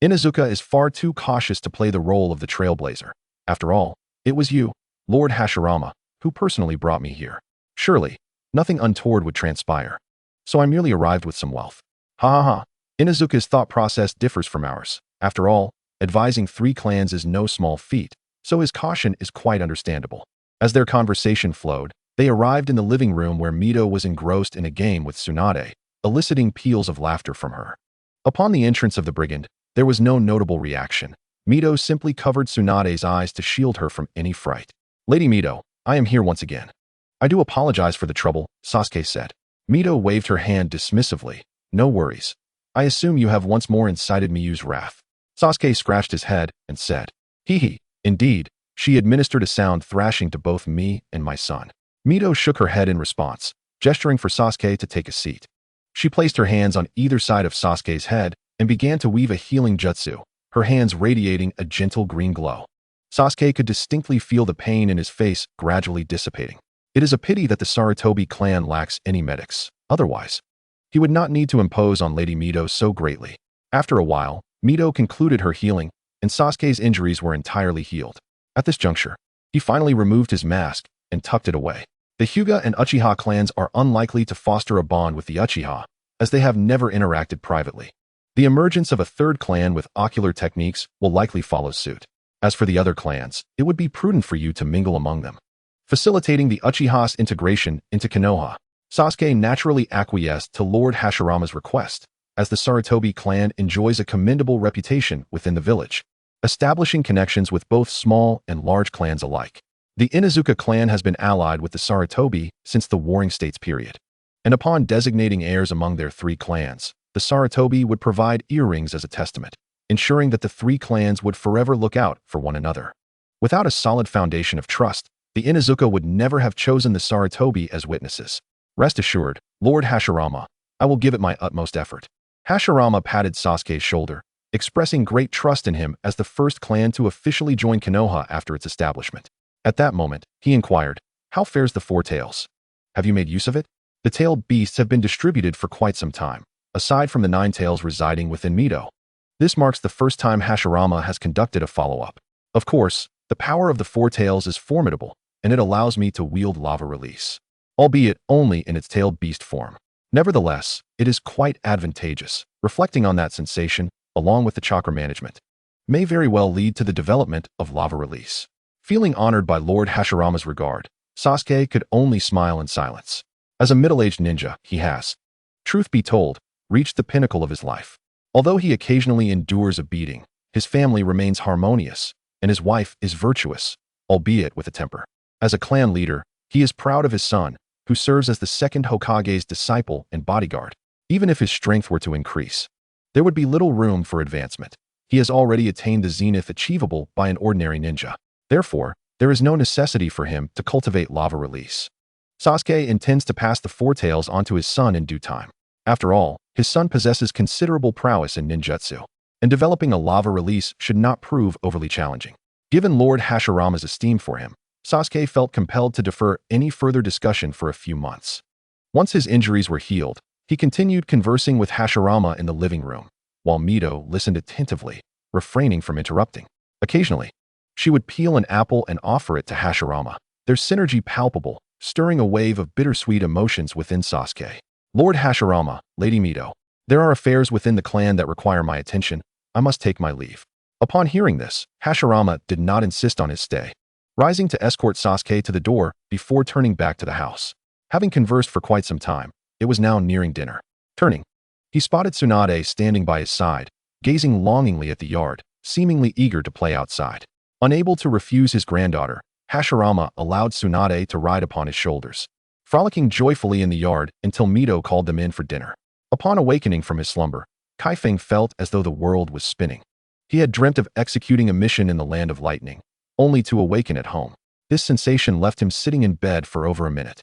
Speaker 1: Inuzuka is far too cautious to play the role of the trailblazer. After all, it was you, Lord Hashirama, who personally brought me here. Surely, nothing untoward would transpire. So I merely arrived with some wealth. Ha ha ha. Inuzuka's thought process differs from ours. After all, advising 3 clans is no small feat, so his caution is quite understandable. As their conversation flowed, they arrived in the living room where Mito was engrossed in a game with Tsunade, eliciting peals of laughter from her. Upon the entrance of the brigand, there was no notable reaction. Mito simply covered Tsunade's eyes to shield her from any fright. Lady Mito, I am here once again. I do apologize for the trouble, Sasuke said. Mito waved her hand dismissively. No worries. I assume you have once more incited Miyu's wrath. Sasuke scratched his head and said, hee hee, indeed, she administered a sound thrashing to both me and my son. Mito shook her head in response, gesturing for Sasuke to take a seat. She placed her hands on either side of Sasuke's head and began to weave a healing jutsu, her hands radiating a gentle green glow. Sasuke could distinctly feel the pain in his face gradually dissipating. It is a pity that the Sarutobi clan lacks any medics. Otherwise, he would not need to impose on Lady Mito so greatly. After a while, Mito concluded her healing, and Sasuke's injuries were entirely healed. At this juncture, he finally removed his mask and tucked it away. The Hyuga and Uchiha clans are unlikely to foster a bond with the Uchiha, as they have never interacted privately. The emergence of a third clan with ocular techniques will likely follow suit. As for the other clans, it would be prudent for you to mingle among them. Facilitating the Uchiha's integration into Konoha, Sasuke naturally acquiesced to Lord Hashirama's request, as the Sarutobi clan enjoys a commendable reputation within the village, establishing connections with both small and large clans alike. The Inuzuka clan has been allied with the Sarutobi since the Warring States period, and upon designating heirs among their three clans, the Sarutobi would provide earrings as a testament, ensuring that the three clans would forever look out for one another. Without a solid foundation of trust, the Inuzuka would never have chosen the Sarutobi as witnesses. Rest assured, Lord Hashirama, I will give it my utmost effort. Hashirama patted Sasuke's shoulder, expressing great trust in him as the first clan to officially join Konoha after its establishment. At that moment, he inquired, "How fares the Four Tails? Have you made use of it?" The tailed beasts have been distributed for quite some time, aside from the 9 tails residing within Mito. This marks the first time Hashirama has conducted a follow-up. Of course, the power of the Four Tails is formidable, and it allows me to wield lava release, albeit only in its tailed beast form. Nevertheless, it is quite advantageous. Reflecting on that sensation, along with the chakra management, may very well lead to the development of lava release. Feeling honored by Lord Hashirama's regard, Sasuke could only smile in silence. As a middle-aged ninja, he has, truth be told, reached the pinnacle of his life. Although he occasionally endures a beating, his family remains harmonious, and his wife is virtuous, albeit with a temper. As a clan leader, he is proud of his son, who serves as the second Hokage's disciple and bodyguard. Even if his strength were to increase, there would be little room for advancement. He has already attained the zenith achievable by an ordinary ninja. Therefore, there is no necessity for him to cultivate lava release. Sasuke intends to pass the Four Tails on to his son in due time. After all, his son possesses considerable prowess in ninjutsu, and developing a lava release should not prove overly challenging. Given Lord Hashirama's esteem for him, Sasuke felt compelled to defer any further discussion for a few months. Once his injuries were healed, he continued conversing with Hashirama in the living room, while Mito listened attentively, refraining from interrupting. Occasionally, she would peel an apple and offer it to Hashirama, their synergy palpable, stirring a wave of bittersweet emotions within Sasuke. "Lord Hashirama, Lady Mito, there are affairs within the clan that require my attention. I must take my leave." Upon hearing this, Hashirama did not insist on his stay, rising to escort Sasuke to the door before turning back to the house. Having conversed for quite some time, it was now nearing dinner. Turning, he spotted Tsunade standing by his side, gazing longingly at the yard, seemingly eager to play outside. Unable to refuse his granddaughter, Hashirama allowed Tsunade to ride upon his shoulders, frolicking joyfully in the yard until Mito called them in for dinner. Upon awakening from his slumber, Kaifeng felt as though the world was spinning. He had dreamt of executing a mission in the land of lightning, only to awaken at home. This sensation left him sitting in bed for over a minute,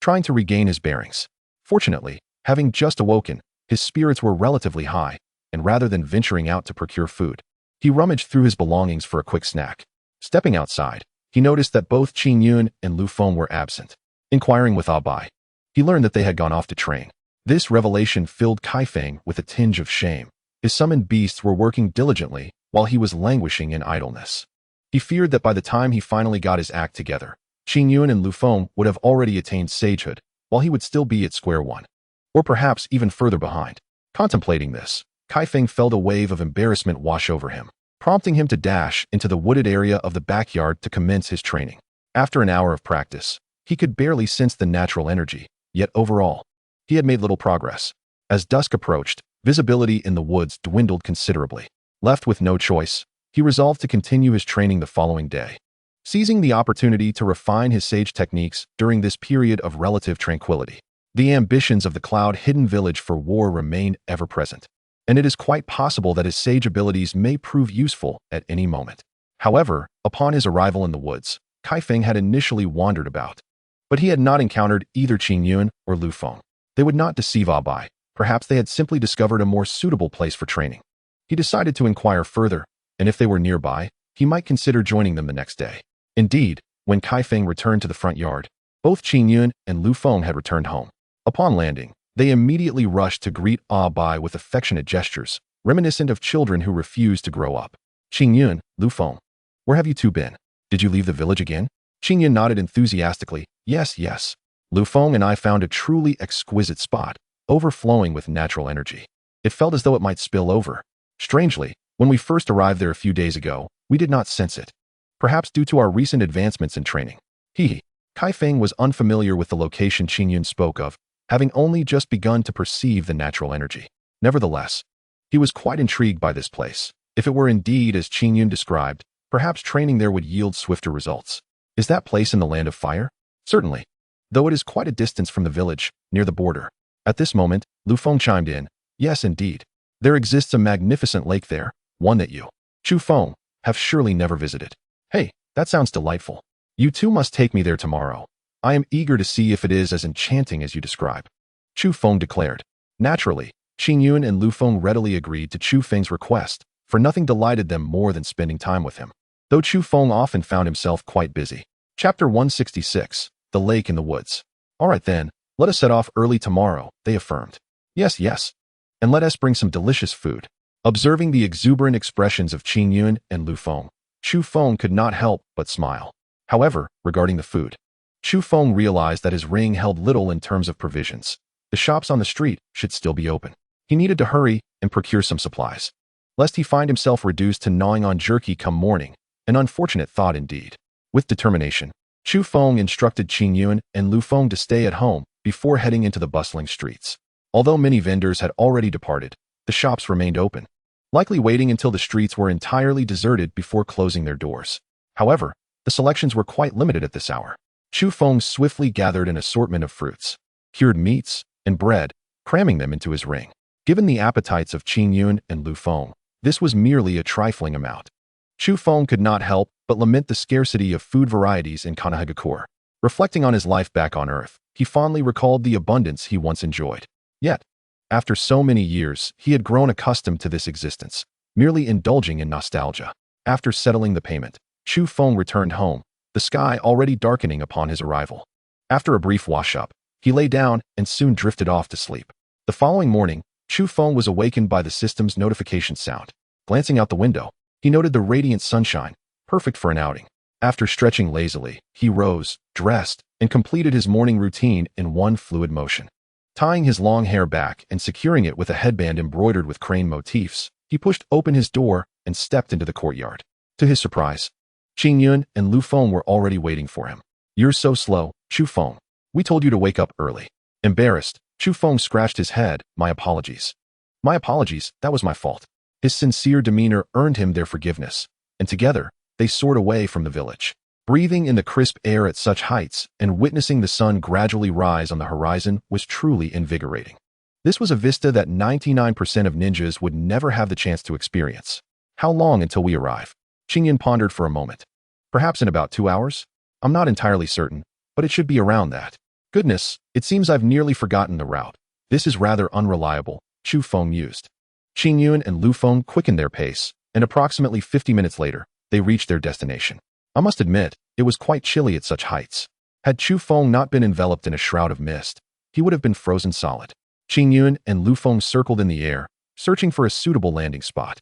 Speaker 1: trying to regain his bearings. Fortunately, having just awoken, his spirits were relatively high, and rather than venturing out to procure food, he rummaged through his belongings for a quick snack. Stepping outside, he noticed that both Qin Yun and Lu Feng were absent. Inquiring with Abai, he learned that they had gone off to train. This revelation filled Kaifeng with a tinge of shame. His summoned beasts were working diligently while he was languishing in idleness. He feared that by the time he finally got his act together, Qin Yun and Lu Feng would have already attained sagehood, while he would still be at square one, or perhaps even further behind. Contemplating this, Kaifeng felt a wave of embarrassment wash over him, prompting him to dash into the wooded area of the backyard to commence his training. After an hour of practice, he could barely sense the natural energy, yet overall, he had made little progress. As dusk approached, visibility in the woods dwindled considerably. Left with no choice, he resolved to continue his training the following day. Seizing the opportunity to refine his sage techniques during this period of relative tranquility, the ambitions of the cloud-hidden village for war remained ever present, and it is quite possible that his sage abilities may prove useful at any moment. However, upon his arrival in the woods, Kaifeng had initially wandered about, but he had not encountered either Qin Yun or Lu Feng. They would not deceive Abai. Perhaps they had simply discovered a more suitable place for training. He decided to inquire further, and if they were nearby, he might consider joining them the next day. Indeed, when Kaifeng returned to the front yard, both Qin Yun and Lu Feng had returned home. Upon landing, they immediately rushed to greet Abai with affectionate gestures, reminiscent of children who refuse to grow up. "Qin Yun, Lu Feng, where have you two been? Did you leave the village again?" Qin Yun nodded enthusiastically. Yes. Lu Feng and I found a truly exquisite spot, overflowing with natural energy. It felt as though it might spill over. Strangely, when we first arrived there a few days ago, we did not sense it. Perhaps due to our recent advancements in training. Kaifeng was unfamiliar with the location Qin Yun spoke of, having only just begun to perceive the natural energy. Nevertheless, he was quite intrigued by this place. If it were indeed as Qin Yun described, perhaps training there would yield swifter results. Is that place in the land of fire? Certainly. Though it is quite a distance from the village, near the border. At this moment, Lu Feng chimed in. Yes, indeed. There exists a magnificent lake there, one that you, Chu Feng, have surely never visited. Hey, that sounds delightful. You two must take me there tomorrow. I am eager to see if it is as enchanting as you describe. Chu Feng declared. Naturally, Qin Yun and Lu Feng readily agreed to Chu Feng's request, for nothing delighted them more than spending time with him, though Chu Feng often found himself quite busy. Chapter 166, The Lake in the Woods. All right then, let us set off early tomorrow, they affirmed. Yes, yes. And let us bring some delicious food. Observing the exuberant expressions of Qin Yun and Lu Feng, Chu Feng could not help but smile. However, regarding the food, Chu Feng realized that his ring held little in terms of provisions. The shops on the street should still be open. He needed to hurry and procure some supplies, lest he find himself reduced to gnawing on jerky come morning, an unfortunate thought indeed. With determination, Chu Feng instructed Qin Yun and Lu Feng to stay at home before heading into the bustling streets. Although many vendors had already departed, the shops remained open, likely waiting until the streets were entirely deserted before closing their doors. However, the selections were quite limited at this hour. Chu Feng swiftly gathered an assortment of fruits, cured meats, and bread, cramming them into his ring. Given the appetites of Qin Yun and Lu Feng, this was merely a trifling amount. Chu Feng could not help but lament the scarcity of food varieties in Konoha. Reflecting on his life back on Earth, he fondly recalled the abundance he once enjoyed. Yet, after so many years, he had grown accustomed to this existence, merely indulging in nostalgia. After settling the payment, Chu Feng returned home, the sky already darkening upon his arrival. After a brief wash-up, he lay down and soon drifted off to sleep. The following morning, Chu Feng was awakened by the system's notification sound. Glancing out the window, he noted the radiant sunshine, perfect for an outing. After stretching lazily, he rose, dressed, and completed his morning routine in one fluid motion. Tying his long hair back and securing it with a headband embroidered with crane motifs, he pushed open his door and stepped into the courtyard. To his surprise, Qin Yun and Lu Feng were already waiting for him. You're so slow, Chu Feng. We told you to wake up early. Embarrassed, Chu Feng scratched his head. My apologies. My apologies, that was my fault. His sincere demeanor earned him their forgiveness, and together, they soared away from the village. Breathing in the crisp air at such heights and witnessing the sun gradually rise on the horizon was truly invigorating. This was a vista that 99% of ninjas would never have the chance to experience. How long until we arrive? Qin Yun pondered for a moment. Perhaps in about 2 hours? I'm not entirely certain, but it should be around that. Goodness, it seems I've nearly forgotten the route. This is rather unreliable, Chu Feng mused. Qin Yun and Lu Feng quickened their pace, and approximately 50 minutes later, they reached their destination. I must admit, it was quite chilly at such heights. Had Chu Feng not been enveloped in a shroud of mist, he would have been frozen solid. Qin Yun and Lu Feng circled in the air, searching for a suitable landing spot.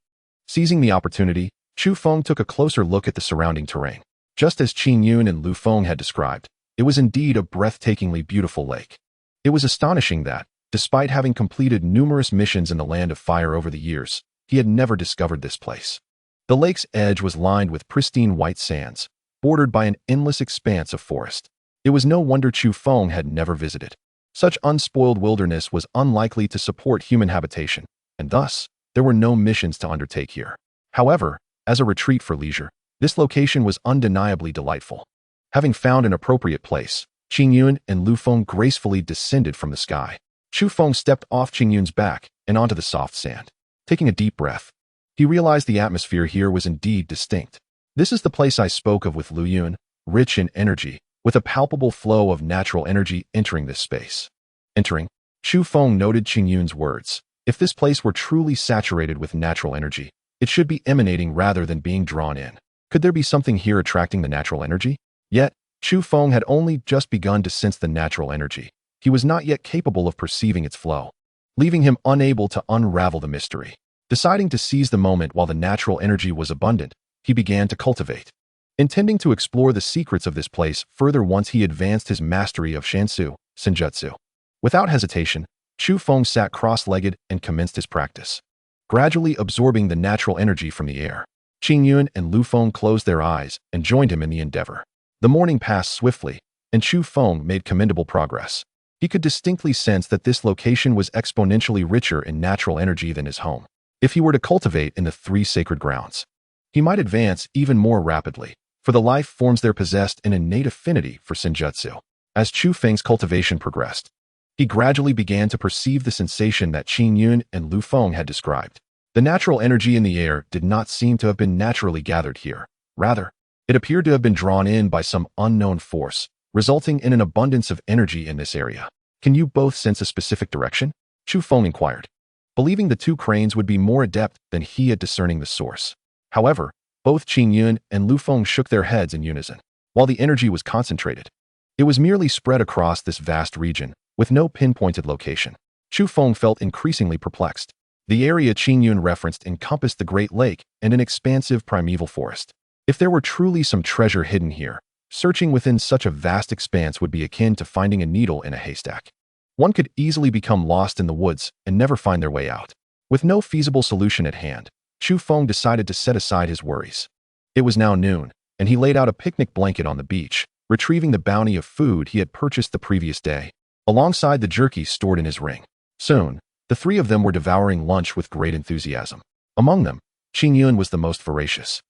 Speaker 1: Seizing the opportunity, Chu Feng took a closer look at the surrounding terrain. Just as Qin Yun and Lu Feng had described, it was indeed a breathtakingly beautiful lake. It was astonishing that, despite having completed numerous missions in the Land of Fire over the years, he had never discovered this place. The lake's edge was lined with pristine white sands, bordered by an endless expanse of forest. It was no wonder Chu Feng had never visited. Such unspoiled wilderness was unlikely to support human habitation, and thus, there were no missions to undertake here. However, as a retreat for leisure, this location was undeniably delightful. Having found an appropriate place, Qin Yun and Lu Feng gracefully descended from the sky. Chu Feng stepped off Qin Yun's back and onto the soft sand. Taking a deep breath, he realized the atmosphere here was indeed distinct. This is the place I spoke of with Lu Yun, rich in energy, with a palpable flow of natural energy entering this space. Entering, Chu Feng noted Qin Yun's words. If this place were truly saturated with natural energy, it should be emanating rather than being drawn in. Could there be something here attracting the natural energy? Yet, Chu Feng had only just begun to sense the natural energy. He was not yet capable of perceiving its flow, leaving him unable to unravel the mystery. Deciding to seize the moment while the natural energy was abundant, he began to cultivate, intending to explore the secrets of this place further once he advanced his mastery of Shansu, Senjutsu. Without hesitation, Chu Feng sat cross-legged and commenced his practice, gradually absorbing the natural energy from the air. Qin Yun and Lu Feng closed their eyes and joined him in the endeavor. The morning passed swiftly, and Chu Feng made commendable progress. He could distinctly sense that this location was exponentially richer in natural energy than his home. If he were to cultivate in the three sacred grounds, he might advance even more rapidly, for the life forms there possessed an innate affinity for senjutsu. As Chu Feng's cultivation progressed, he gradually began to perceive the sensation that Qin Yun and Lu Feng had described. The natural energy in the air did not seem to have been naturally gathered here. Rather, it appeared to have been drawn in by some unknown force, resulting in an abundance of energy in this area. Can you both sense a specific direction? Chu Feng inquired, believing the two cranes would be more adept than he at discerning the source. However, both Qin Yun and Lu Feng shook their heads in unison. While the energy was concentrated, it was merely spread across this vast region, with no pinpointed location. Chu Feng felt increasingly perplexed. The area Qin Yun referenced encompassed the Great Lake and an expansive primeval forest. If there were truly some treasure hidden here, searching within such a vast expanse would be akin to finding a needle in a haystack. One could easily become lost in the woods and never find their way out. With no feasible solution at hand, Chu Feng decided to set aside his worries. It was now noon, and he laid out a picnic blanket on the beach, retrieving the bounty of food he had purchased the previous day, alongside the jerky stored in his ring. Soon, the three of them were devouring lunch with great enthusiasm. Among them, Qin Yun was the most voracious,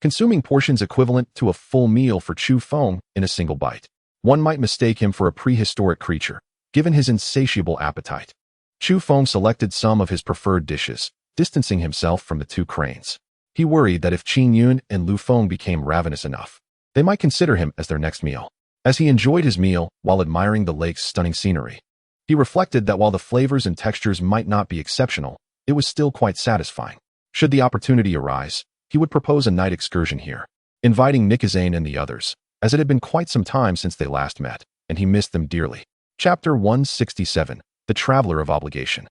Speaker 1: consuming portions equivalent to a full meal for Chu Feng in a single bite. One might mistake him for a prehistoric creature, given his insatiable appetite. Chu Feng selected some of his preferred dishes, distancing himself from the two cranes. He worried that if Qin Yun and Lu Feng became ravenous enough, they might consider him as their next meal. As he enjoyed his meal while admiring the lake's stunning scenery, he reflected that while the flavors and textures might not be exceptional, it was still quite satisfying. Should the opportunity arise, he would propose a night excursion here, inviting Hiruzen and the others, as it had been quite some time since they last met, and he missed them dearly. Chapter 167, The Traveler of Obligation.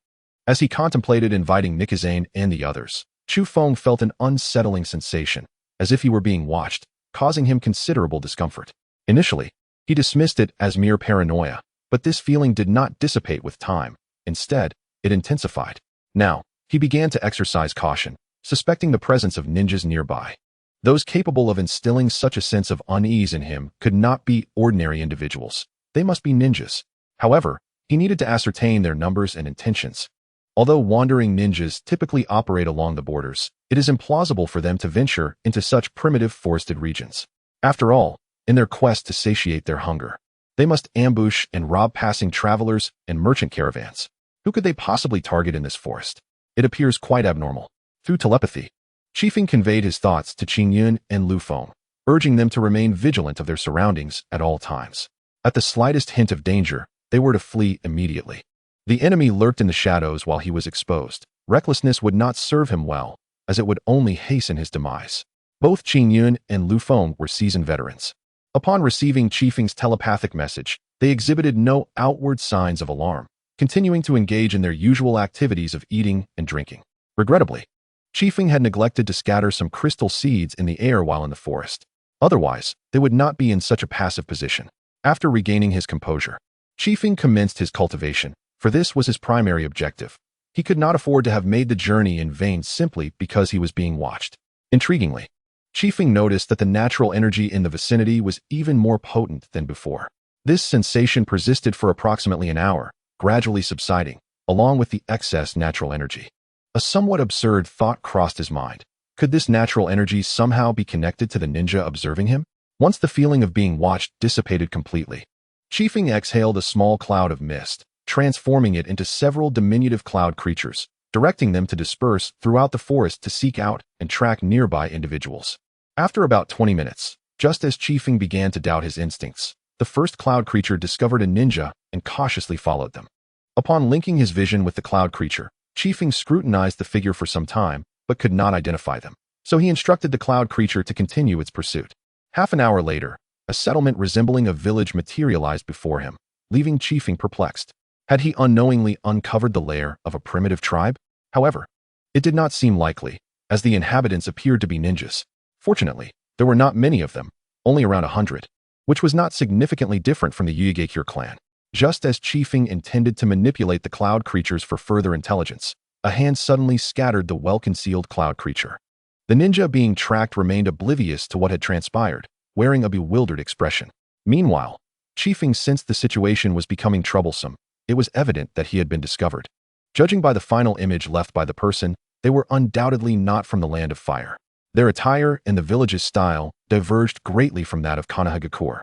Speaker 1: As he contemplated inviting Hiruzen and the others, Chu Feng felt an unsettling sensation, as if he were being watched, causing him considerable discomfort. Initially, he dismissed it as mere paranoia, but this feeling did not dissipate with time. Instead, it intensified. Now, he began to exercise caution, suspecting the presence of ninjas nearby. Those capable of instilling such a sense of unease in him could not be ordinary individuals. They must be ninjas. However, he needed to ascertain their numbers and intentions. Although wandering ninjas typically operate along the borders, it is implausible for them to venture into such primitive forested regions. After all, in their quest to satiate their hunger, they must ambush and rob passing travelers and merchant caravans. Who could they possibly target in this forest? It appears quite abnormal. Through telepathy, Qifeng conveyed his thoughts to Qin Yun and Lu Feng, urging them to remain vigilant of their surroundings at all times. At the slightest hint of danger, they were to flee immediately. The enemy lurked in the shadows while he was exposed. Recklessness would not serve him well, as it would only hasten his demise. Both Qin Yun and Lu Feng were seasoned veterans. Upon receiving Qifeng's telepathic message, they exhibited no outward signs of alarm, continuing to engage in their usual activities of eating and drinking. Regrettably, Qifeng had neglected to scatter some crystal seeds in the air while in the forest. Otherwise, they would not be in such a passive position. After regaining his composure, Qifeng commenced his cultivation, for this was his primary objective. He could not afford to have made the journey in vain simply because he was being watched. Intriguingly, Qifeng noticed that the natural energy in the vicinity was even more potent than before. This sensation persisted for approximately an hour, gradually subsiding, along with the excess natural energy. A somewhat absurd thought crossed his mind. Could this natural energy somehow be connected to the ninja observing him? Once the feeling of being watched dissipated completely, Qifeng exhaled a small cloud of mist, transforming it into several diminutive cloud creatures, directing them to disperse throughout the forest to seek out and track nearby individuals. After about 20 minutes, just as Qifeng began to doubt his instincts, the first cloud creature discovered a ninja and cautiously followed them. Upon linking his vision with the cloud creature, Qifeng scrutinized the figure for some time, but could not identify them. So he instructed the cloud creature to continue its pursuit. Half an hour later, a settlement resembling a village materialized before him, leaving Qifeng perplexed. Had he unknowingly uncovered the lair of a primitive tribe? However, it did not seem likely, as the inhabitants appeared to be ninjas. Fortunately, there were not many of them, only around 100, which was not significantly different from the Uchiha clan. Just as Qifeng intended to manipulate the cloud creatures for further intelligence, a hand suddenly scattered the well-concealed cloud creature. The ninja being tracked remained oblivious to what had transpired, wearing a bewildered expression. Meanwhile, Chiefing sensed the situation was becoming troublesome. It was evident that he had been discovered. Judging by the final image left by the person, they were undoubtedly not from the land of fire. Their attire and the village's style diverged greatly from that of Konoha.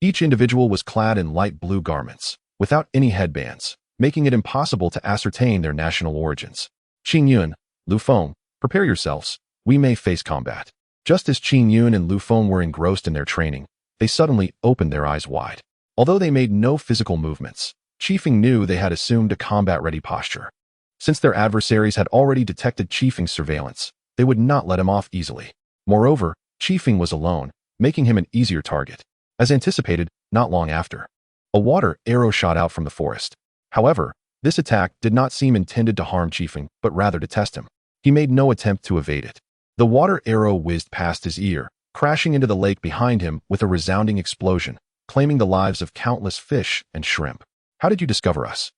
Speaker 1: Each individual was clad in light blue garments, without any headbands, making it impossible to ascertain their national origins. Qin Yun, Lu Feng, prepare yourselves. We may face combat. Just as Qin Yun and Lu Feng were engrossed in their training, they suddenly opened their eyes wide. Although they made no physical movements, Chiefing knew they had assumed a combat-ready posture. Since their adversaries had already detected Chiefing's surveillance, they would not let him off easily. Moreover, Chiefing was alone, making him an easier target. As anticipated, not long after, a water arrow shot out from the forest. However, this attack did not seem intended to harm Chiefing, but rather to test him. He made no attempt to evade it. The water arrow whizzed past his ear, crashing into the lake behind him with a resounding explosion, claiming the lives of countless fish and shrimp. How did you discover us?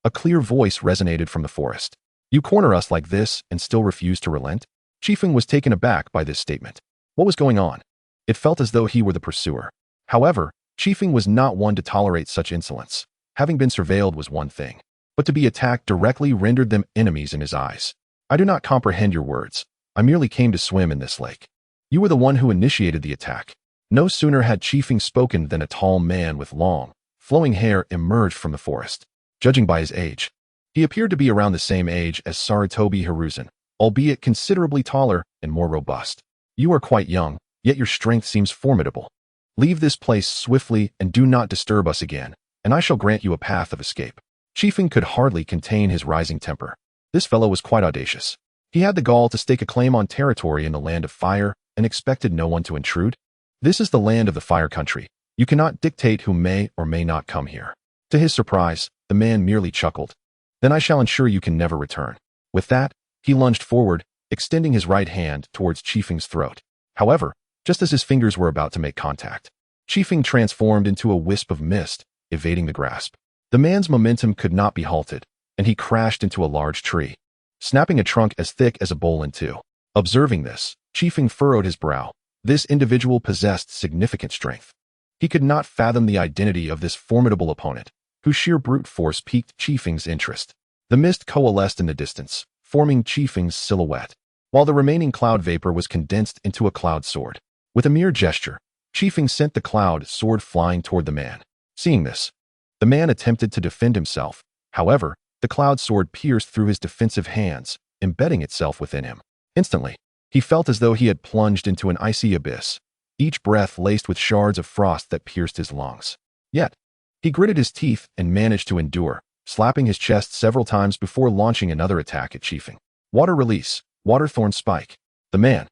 Speaker 1: A clear voice resonated from the forest. You corner us like this and still refuse to relent? Chiefing was taken aback by this statement. What was going on? It felt as though he were the pursuer. However, Chiefing was not one to tolerate such insolence. Having been surveilled was one thing, but to be attacked directly rendered them enemies in his eyes. I do not comprehend your words. I merely came to swim in this lake. You were the one who initiated the attack. No sooner had Chiefing spoken than a tall man with long, flowing hair emerged from the forest. Judging by his age, he appeared to be around the same age as Sarutobi Hiruzen, albeit considerably taller and more robust. You are quite young, yet your strength seems formidable. Leave this place swiftly and do not disturb us again, and I shall grant you a path of escape. Chiefing could hardly contain his rising temper. This fellow was quite audacious. He had the gall to stake a claim on territory in the land of fire and expected no one to intrude. This is the land of the fire country. You cannot dictate who may or may not come here. To his surprise, the man merely chuckled. Then I shall ensure you can never return. With that, he lunged forward, extending his right hand towards Chiefing's throat. However, just as his fingers were about to make contact, Chiefing transformed into a wisp of mist, evading the grasp. The man's momentum could not be halted, and he crashed into a large tree, snapping a trunk as thick as a bowl in two. Observing this, Chiefing furrowed his brow. This individual possessed significant strength. He could not fathom the identity of this formidable opponent, whose sheer brute force piqued Chiefing's interest. The mist coalesced in the distance, forming Chiefing's silhouette, while the remaining cloud vapor was condensed into a cloud sword. With a mere gesture, Chiefing sent the cloud sword flying toward the man. Seeing this, the man attempted to defend himself. However, the cloud sword pierced through his defensive hands, embedding itself within him. Instantly, he felt as though he had plunged into an icy abyss, each breath laced with shards of frost that pierced his lungs. Yet, he gritted his teeth and managed to endure, slapping his chest several times before launching another attack at Chiefing. Water release, water thorn spike. The man,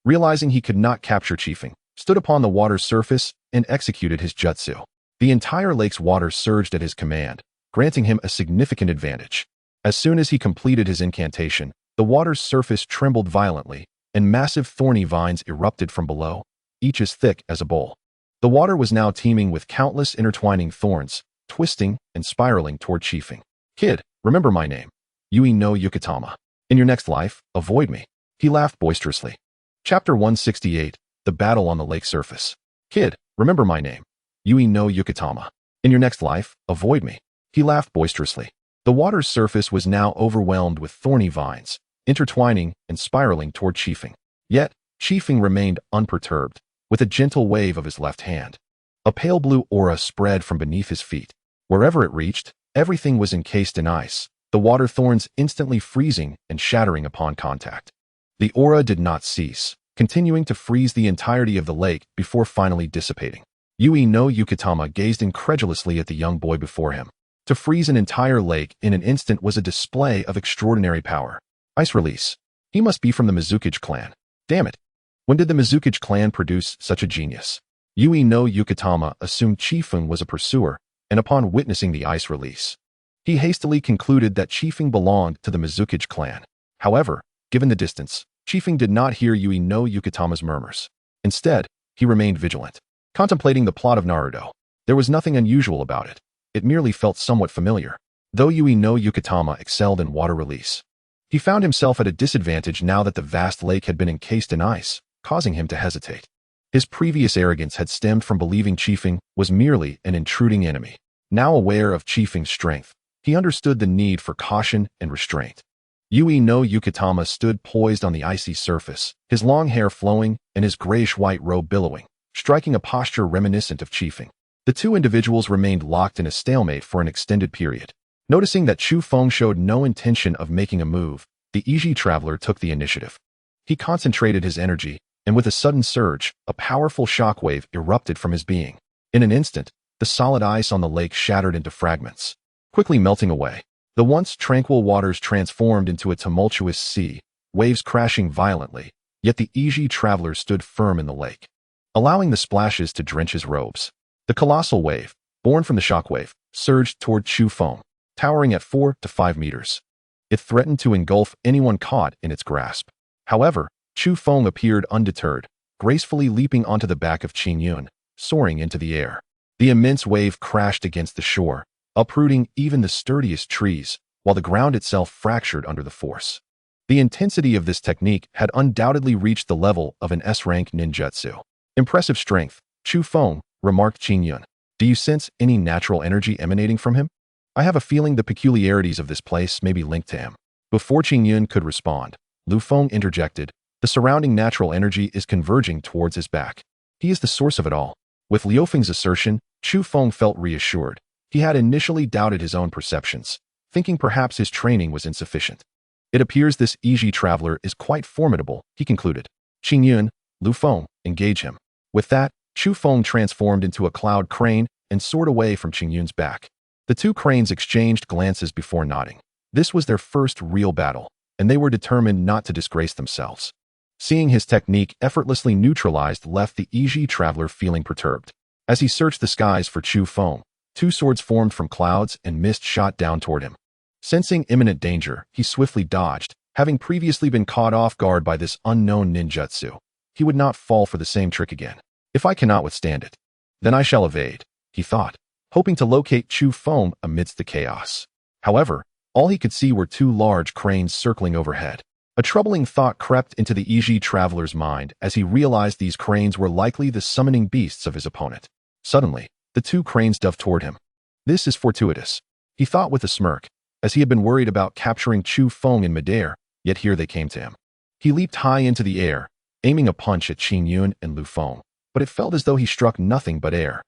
Speaker 1: realizing he could not capture Chiefing, stood upon the water's surface and executed his jutsu. The entire lake's water surged at his command, granting him a significant advantage. As soon as he completed his incantation, the water's surface trembled violently, and massive thorny vines erupted from below, each as thick as a bowl. The water was now teeming with countless intertwining thorns, twisting and spiraling toward Chiefing. Kid, remember my name. Yui no Yukitama. In your next life, avoid me. He laughed boisterously. Chapter 168, The Battle on the Lake Surface. Kid, remember my name. Yui no Yukitama. In your next life, avoid me. He laughed boisterously. The water's surface was now overwhelmed with thorny vines, intertwining and spiraling toward Chiefing. Yet, Chiefing remained unperturbed. With a gentle wave of his left hand, a pale blue aura spread from beneath his feet. Wherever it reached, everything was encased in ice, the water thorns instantly freezing and shattering upon contact. The aura did not cease, continuing to freeze the entirety of the lake before finally dissipating. Yui no Yukitama gazed incredulously at the young boy before him. To freeze an entire lake in an instant was a display of extraordinary power. Ice release. He must be from the Mizukage clan. Damn it. When did the Mizukage clan produce such a genius? Yui no Yukitama assumed Chiefing was a pursuer, and upon witnessing the ice release, he hastily concluded that Chiefing belonged to the Mizukage clan. However, given the distance, Chiefing did not hear Yui no Yukitama's murmurs. Instead, he remained vigilant, contemplating the plot of Naruto. There was nothing unusual about it. It merely felt somewhat familiar. Though Yui no Yukitama excelled in water release, he found himself at a disadvantage now that the vast lake had been encased in ice, causing him to hesitate. His previous arrogance had stemmed from believing Chiefing was merely an intruding enemy. Now aware of Chiefing's strength, he understood the need for caution and restraint. Yui no Yukitama stood poised on the icy surface, his long hair flowing and his grayish-white robe billowing, striking a posture reminiscent of Chiefing. The two individuals remained locked in a stalemate for an extended period. Noticing that Chu Feng showed no intention of making a move, the Iji traveler took the initiative. He concentrated his energy, and with a sudden surge, a powerful shockwave erupted from his being. In an instant, the solid ice on the lake shattered into fragments, quickly melting away. The once tranquil waters transformed into a tumultuous sea, waves crashing violently, yet the Iji traveler stood firm in the lake, allowing the splashes to drench his robes. The colossal wave, born from the shockwave, surged toward Chu Feng, towering at 4 to 5 meters. It threatened to engulf anyone caught in its grasp. However, Chu Feng appeared undeterred, gracefully leaping onto the back of Qin Yun, soaring into the air. The immense wave crashed against the shore, uprooting even the sturdiest trees, while the ground itself fractured under the force. The intensity of this technique had undoubtedly reached the level of an S-rank ninjutsu. Impressive strength, Chu Feng, remarked Qin Yun. Do you sense any natural energy emanating from him? I have a feeling the peculiarities of this place may be linked to him. Before Qin Yun could respond, Lu Feng interjected, the surrounding natural energy is converging towards his back. He is the source of it all. With Liu Feng's assertion, Chu Feng felt reassured. He had initially doubted his own perceptions, thinking perhaps his training was insufficient. It appears this Iji traveler is quite formidable, he concluded. Qin Yun, Lu Feng, engage him. With that, Chu Feng transformed into a cloud crane and soared away from Qin Yun's back. The two cranes exchanged glances before nodding. This was their first real battle, and they were determined not to disgrace themselves. Seeing his technique effortlessly neutralized left the Iji traveler feeling perturbed. As he searched the skies for Chu Feng, two swords formed from clouds and mist shot down toward him. Sensing imminent danger, he swiftly dodged, having previously been caught off guard by this unknown ninjutsu. He would not fall for the same trick again. If I cannot withstand it, then I shall evade, he thought, hoping to locate Chu Feng amidst the chaos. However, all he could see were two large cranes circling overhead. A troubling thought crept into the Iji traveler's mind as he realized these cranes were likely the summoning beasts of his opponent. Suddenly, the two cranes dove toward him. This is fortuitous, he thought with a smirk, as he had been worried about capturing Chu Feng in midair, yet here they came to him. He leaped high into the air, aiming a punch at Qin Yun and Lu Feng, but it felt as though he struck nothing but air.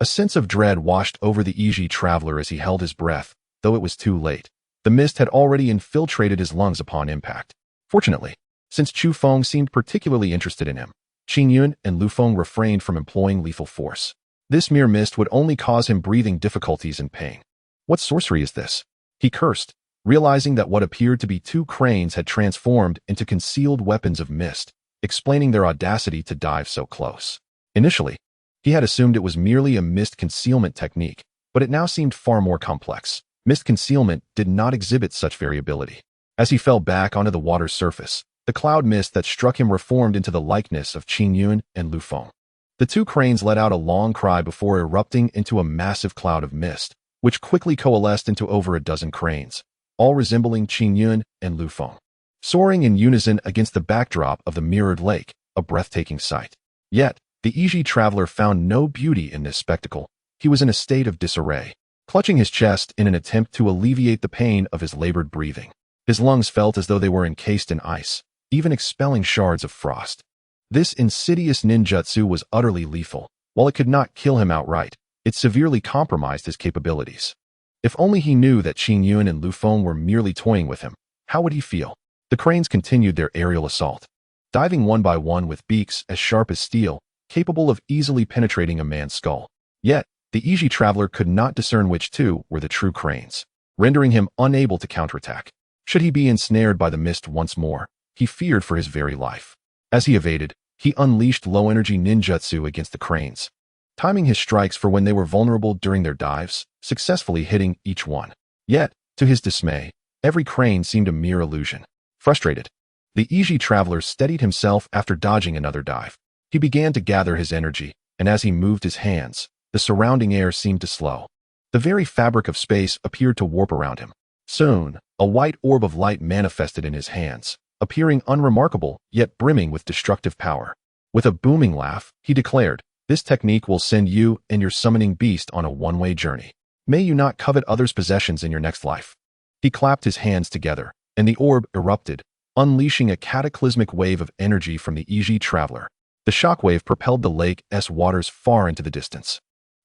Speaker 1: A sense of dread washed over the Iji traveler as he held his breath, though it was too late. The mist had already infiltrated his lungs upon impact. Fortunately, since Chu Feng seemed particularly interested in him, Qin Yun and Lu Feng refrained from employing lethal force. This mere mist would only cause him breathing difficulties and pain. What sorcery is this? He cursed, realizing that what appeared to be two cranes had transformed into concealed weapons of mist, explaining their audacity to dive so close. Initially, he had assumed it was merely a mist concealment technique, but it now seemed far more complex. Mist concealment did not exhibit such variability. As he fell back onto the water's surface, the cloud mist that struck him reformed into the likeness of Qin Yun and Lu Feng. The two cranes let out a long cry before erupting into a massive cloud of mist, which quickly coalesced into over a dozen cranes, all resembling Qin Yun and Lu Feng, soaring in unison against the backdrop of the mirrored lake, a breathtaking sight. Yet, the Iji traveler found no beauty in this spectacle. He was in a state of disarray, clutching his chest in an attempt to alleviate the pain of his labored breathing. His lungs felt as though they were encased in ice, even expelling shards of frost. This insidious ninjutsu was utterly lethal. While it could not kill him outright, it severely compromised his capabilities. If only he knew that Qin Yun and Lu Feng were merely toying with him, how would he feel? The cranes continued their aerial assault, diving one by one with beaks as sharp as steel, capable of easily penetrating a man's skull. Yet, the Iji traveler could not discern which two were the true cranes, rendering him unable to counterattack. Should he be ensnared by the mist once more, he feared for his very life. As he evaded, he unleashed low-energy ninjutsu against the cranes, timing his strikes for when they were vulnerable during their dives, successfully hitting each one. Yet, to his dismay, every crane seemed a mere illusion. Frustrated, the Iji traveler steadied himself after dodging another dive. He began to gather his energy, and as he moved his hands, the surrounding air seemed to slow. The very fabric of space appeared to warp around him. Soon, a white orb of light manifested in his hands, appearing unremarkable yet brimming with destructive power. With a booming laugh, he declared, "This technique will send you and your summoning beast on a one-way journey. May you not covet others' possessions in your next life." He clapped his hands together, and the orb erupted, unleashing a cataclysmic wave of energy from the Uchiha traveler. The shockwave propelled the lake's waters far into the distance,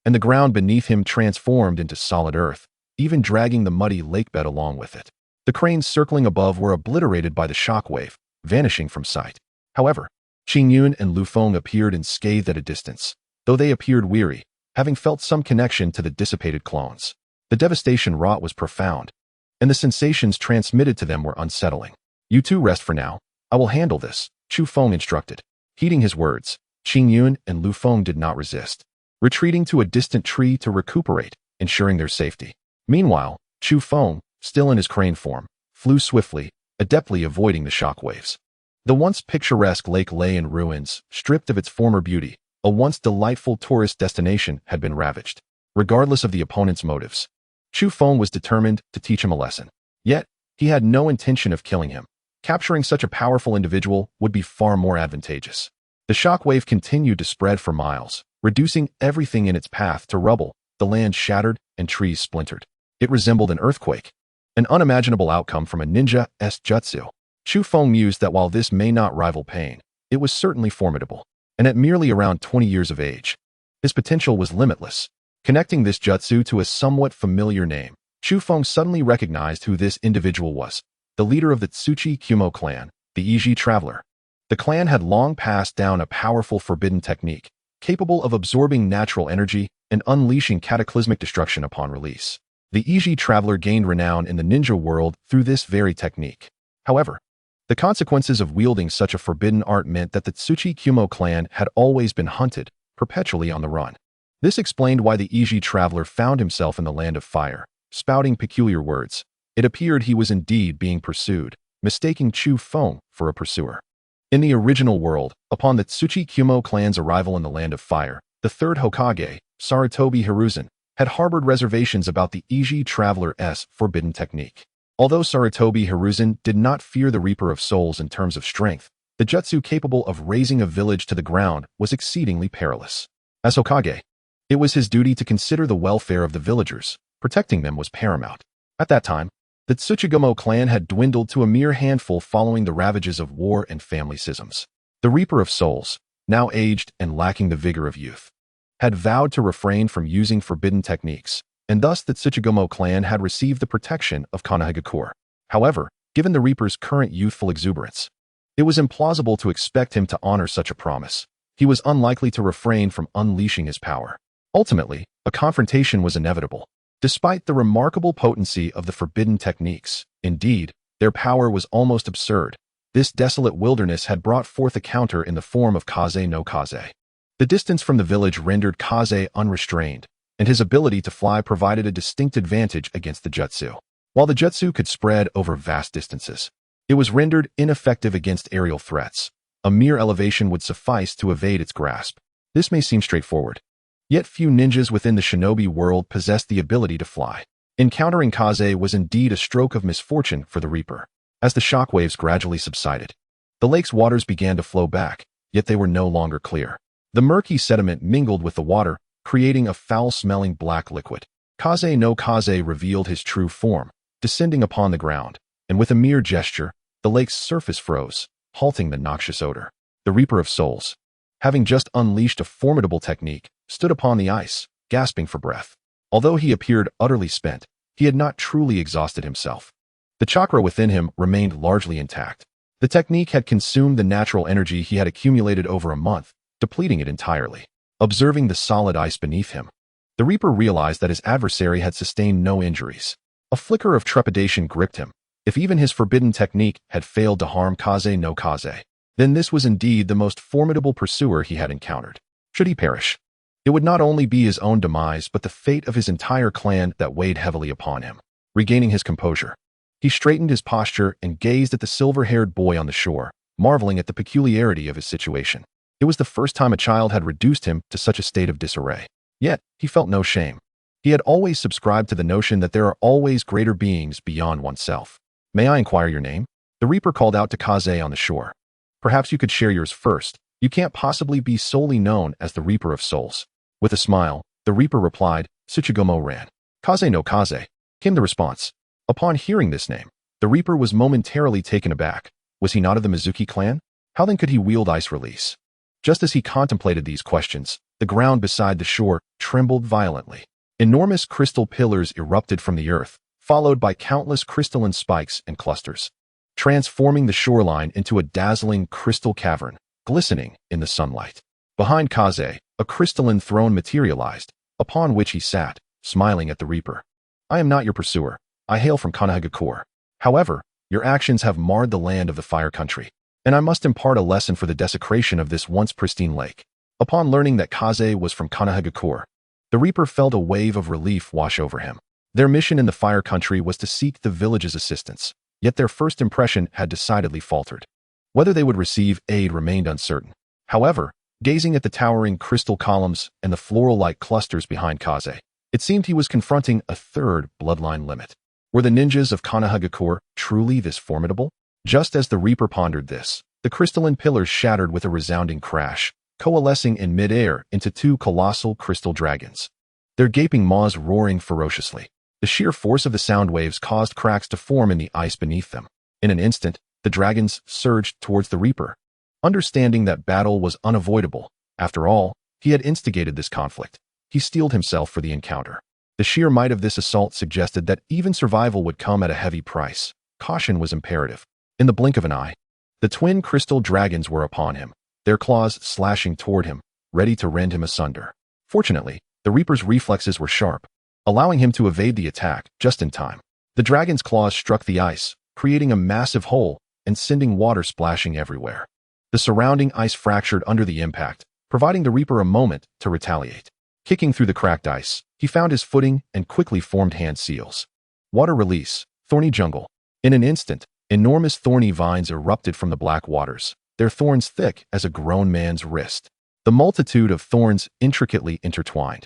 Speaker 1: and the ground beneath him transformed into solid earth, even dragging the muddy lakebed along with it. The cranes circling above were obliterated by the shockwave, vanishing from sight. However, Qingyun and Lu Feng appeared unscathed at a distance, though they appeared weary, having felt some connection to the dissipated clones. The devastation wrought was profound, and the sensations transmitted to them were unsettling. "You two rest for now. I will handle this," Chu Feng instructed. Heeding his words, Qingyun and Lu Feng did not resist, retreating to a distant tree to recuperate, ensuring their safety. Meanwhile, Chu Feng, still in his crane form, flew swiftly, adeptly avoiding the shockwaves. The once picturesque lake lay in ruins, stripped of its former beauty. A once delightful tourist destination had been ravaged. Regardless of the opponent's motives, Chu Feng was determined to teach him a lesson. Yet, he had no intention of killing him. Capturing such a powerful individual would be far more advantageous. The shockwave continued to spread for miles, reducing everything in its path to rubble. The land shattered and trees splintered. It resembled an earthquake, an unimaginable outcome from a ninja's jutsu. Chu Feng mused that while this may not rival pain, it was certainly formidable, and at merely around 20 years of age, his potential was limitless. Connecting this jutsu to a somewhat familiar name, Chu Feng suddenly recognized who this individual was, the leader of the Tsuchi-Kumo clan, the Uchiha Traveler. The clan had long passed down a powerful forbidden technique, capable of absorbing natural energy and unleashing cataclysmic destruction upon release. The Uchiha Traveler gained renown in the ninja world through this very technique. However, the consequences of wielding such a forbidden art meant that the Tsuchi-Kumo clan had always been hunted, perpetually on the run. This explained why the Uchiha Traveler found himself in the Land of Fire, spouting peculiar words. It appeared he was indeed being pursued, mistaking Chu Feng for a pursuer. In the original world, upon the Tsuchi-Kumo clan's arrival in the Land of Fire, the third Hokage, Sarutobi Hiruzen, had harbored reservations about the Uchiha Traveler's forbidden technique. Although Sarutobi Hiruzen did not fear the Reaper of Souls in terms of strength, the jutsu capable of razing a village to the ground was exceedingly perilous. As Hokage, it was his duty to consider the welfare of the villagers. Protecting them was paramount. At that time, the Tsuchigumo clan had dwindled to a mere handful following the ravages of war and family schisms. The Reaper of Souls, now aged and lacking the vigor of youth, had vowed to refrain from using forbidden techniques, and thus the Tsuchigumo clan had received the protection of Konoha. However, given the Reaper's current youthful exuberance, it was implausible to expect him to honor such a promise. He was unlikely to refrain from unleashing his power. Ultimately, a confrontation was inevitable. Despite the remarkable potency of the forbidden techniques, indeed, their power was almost absurd. This desolate wilderness had brought forth a counter in the form of Kaze no Kaze. The distance from the village rendered Kaze unrestrained, and his ability to fly provided a distinct advantage against the jutsu. While the jutsu could spread over vast distances, it was rendered ineffective against aerial threats. A mere elevation would suffice to evade its grasp. This may seem straightforward, yet few ninjas within the shinobi world possessed the ability to fly. Encountering Kaze was indeed a stroke of misfortune for the Reaper. As the shockwaves gradually subsided, the lake's waters began to flow back, yet they were no longer clear. The murky sediment mingled with the water, creating a foul-smelling black liquid. Kaze no Kaze revealed his true form, descending upon the ground, and with a mere gesture, the lake's surface froze, halting the noxious odor. The Reaper of Souls, having just unleashed a formidable technique, stood upon the ice, gasping for breath. Although he appeared utterly spent, he had not truly exhausted himself. The chakra within him remained largely intact. The technique had consumed the natural energy he had accumulated over a month, depleting it entirely. Observing the solid ice beneath him, the Reaper realized that his adversary had sustained no injuries. A flicker of trepidation gripped him. If even his forbidden technique had failed to harm Kaze no Kaze, then this was indeed the most formidable pursuer he had encountered. Should he perish, it would not only be his own demise but the fate of his entire clan that weighed heavily upon him. Regaining his composure, he straightened his posture and gazed at the silver-haired boy on the shore, marveling at the peculiarity of his situation. It was the first time a child had reduced him to such a state of disarray. Yet, he felt no shame. He had always subscribed to the notion that there are always greater beings beyond oneself. "May I inquire your name?" The Reaper called out to Kaze on the shore. "Perhaps you could share yours first," You can't possibly be solely known as the Reaper of Souls. With a smile, the Reaper replied, Tsuchigomo ran. Kaze no Kaze, came the response. Upon hearing this name, the Reaper was momentarily taken aback. Was he not of the Mizuki clan? How then could he wield ice release? Just as he contemplated these questions, the ground beside the shore trembled violently. Enormous crystal pillars erupted from the earth, followed by countless crystalline spikes and clusters, transforming the shoreline into a dazzling crystal cavern, glistening in the sunlight. Behind Kaze, a crystalline throne materialized, upon which he sat, smiling at the Reaper. I am not your pursuer. I hail from Konoha. However, your actions have marred the land of the Fire Country, and I must impart a lesson for the desecration of this once pristine lake. Upon learning that Kaze was from Konoha, the Reaper felt a wave of relief wash over him. Their mission in the Fire Country was to seek the village's assistance, yet their first impression had decidedly faltered. Whether they would receive aid remained uncertain. However, gazing at the towering crystal columns and the floral-like clusters behind Kaze, it seemed he was confronting a third bloodline limit. Were the ninjas of Konoha truly this formidable? Just as the Reaper pondered this, the crystalline pillars shattered with a resounding crash, coalescing in mid-air into two colossal crystal dragons, their gaping maws roaring ferociously. The sheer force of the sound waves caused cracks to form in the ice beneath them. In an instant, the dragons surged towards the Reaper. Understanding that battle was unavoidable, after all, he had instigated this conflict, he steeled himself for the encounter. The sheer might of this assault suggested that even survival would come at a heavy price. Caution was imperative. In the blink of an eye, the twin crystal dragons were upon him, their claws slashing toward him, ready to rend him asunder. Fortunately, the Reaper's reflexes were sharp, allowing him to evade the attack just in time. The dragon's claws struck the ice, creating a massive hole and sending water splashing everywhere. The surrounding ice fractured under the impact, providing the Reaper a moment to retaliate. Kicking through the cracked ice, he found his footing and quickly formed hand seals. Water release, thorny jungle. In an instant, enormous thorny vines erupted from the black waters, their thorns thick as a grown man's wrist. The multitude of thorns intricately intertwined,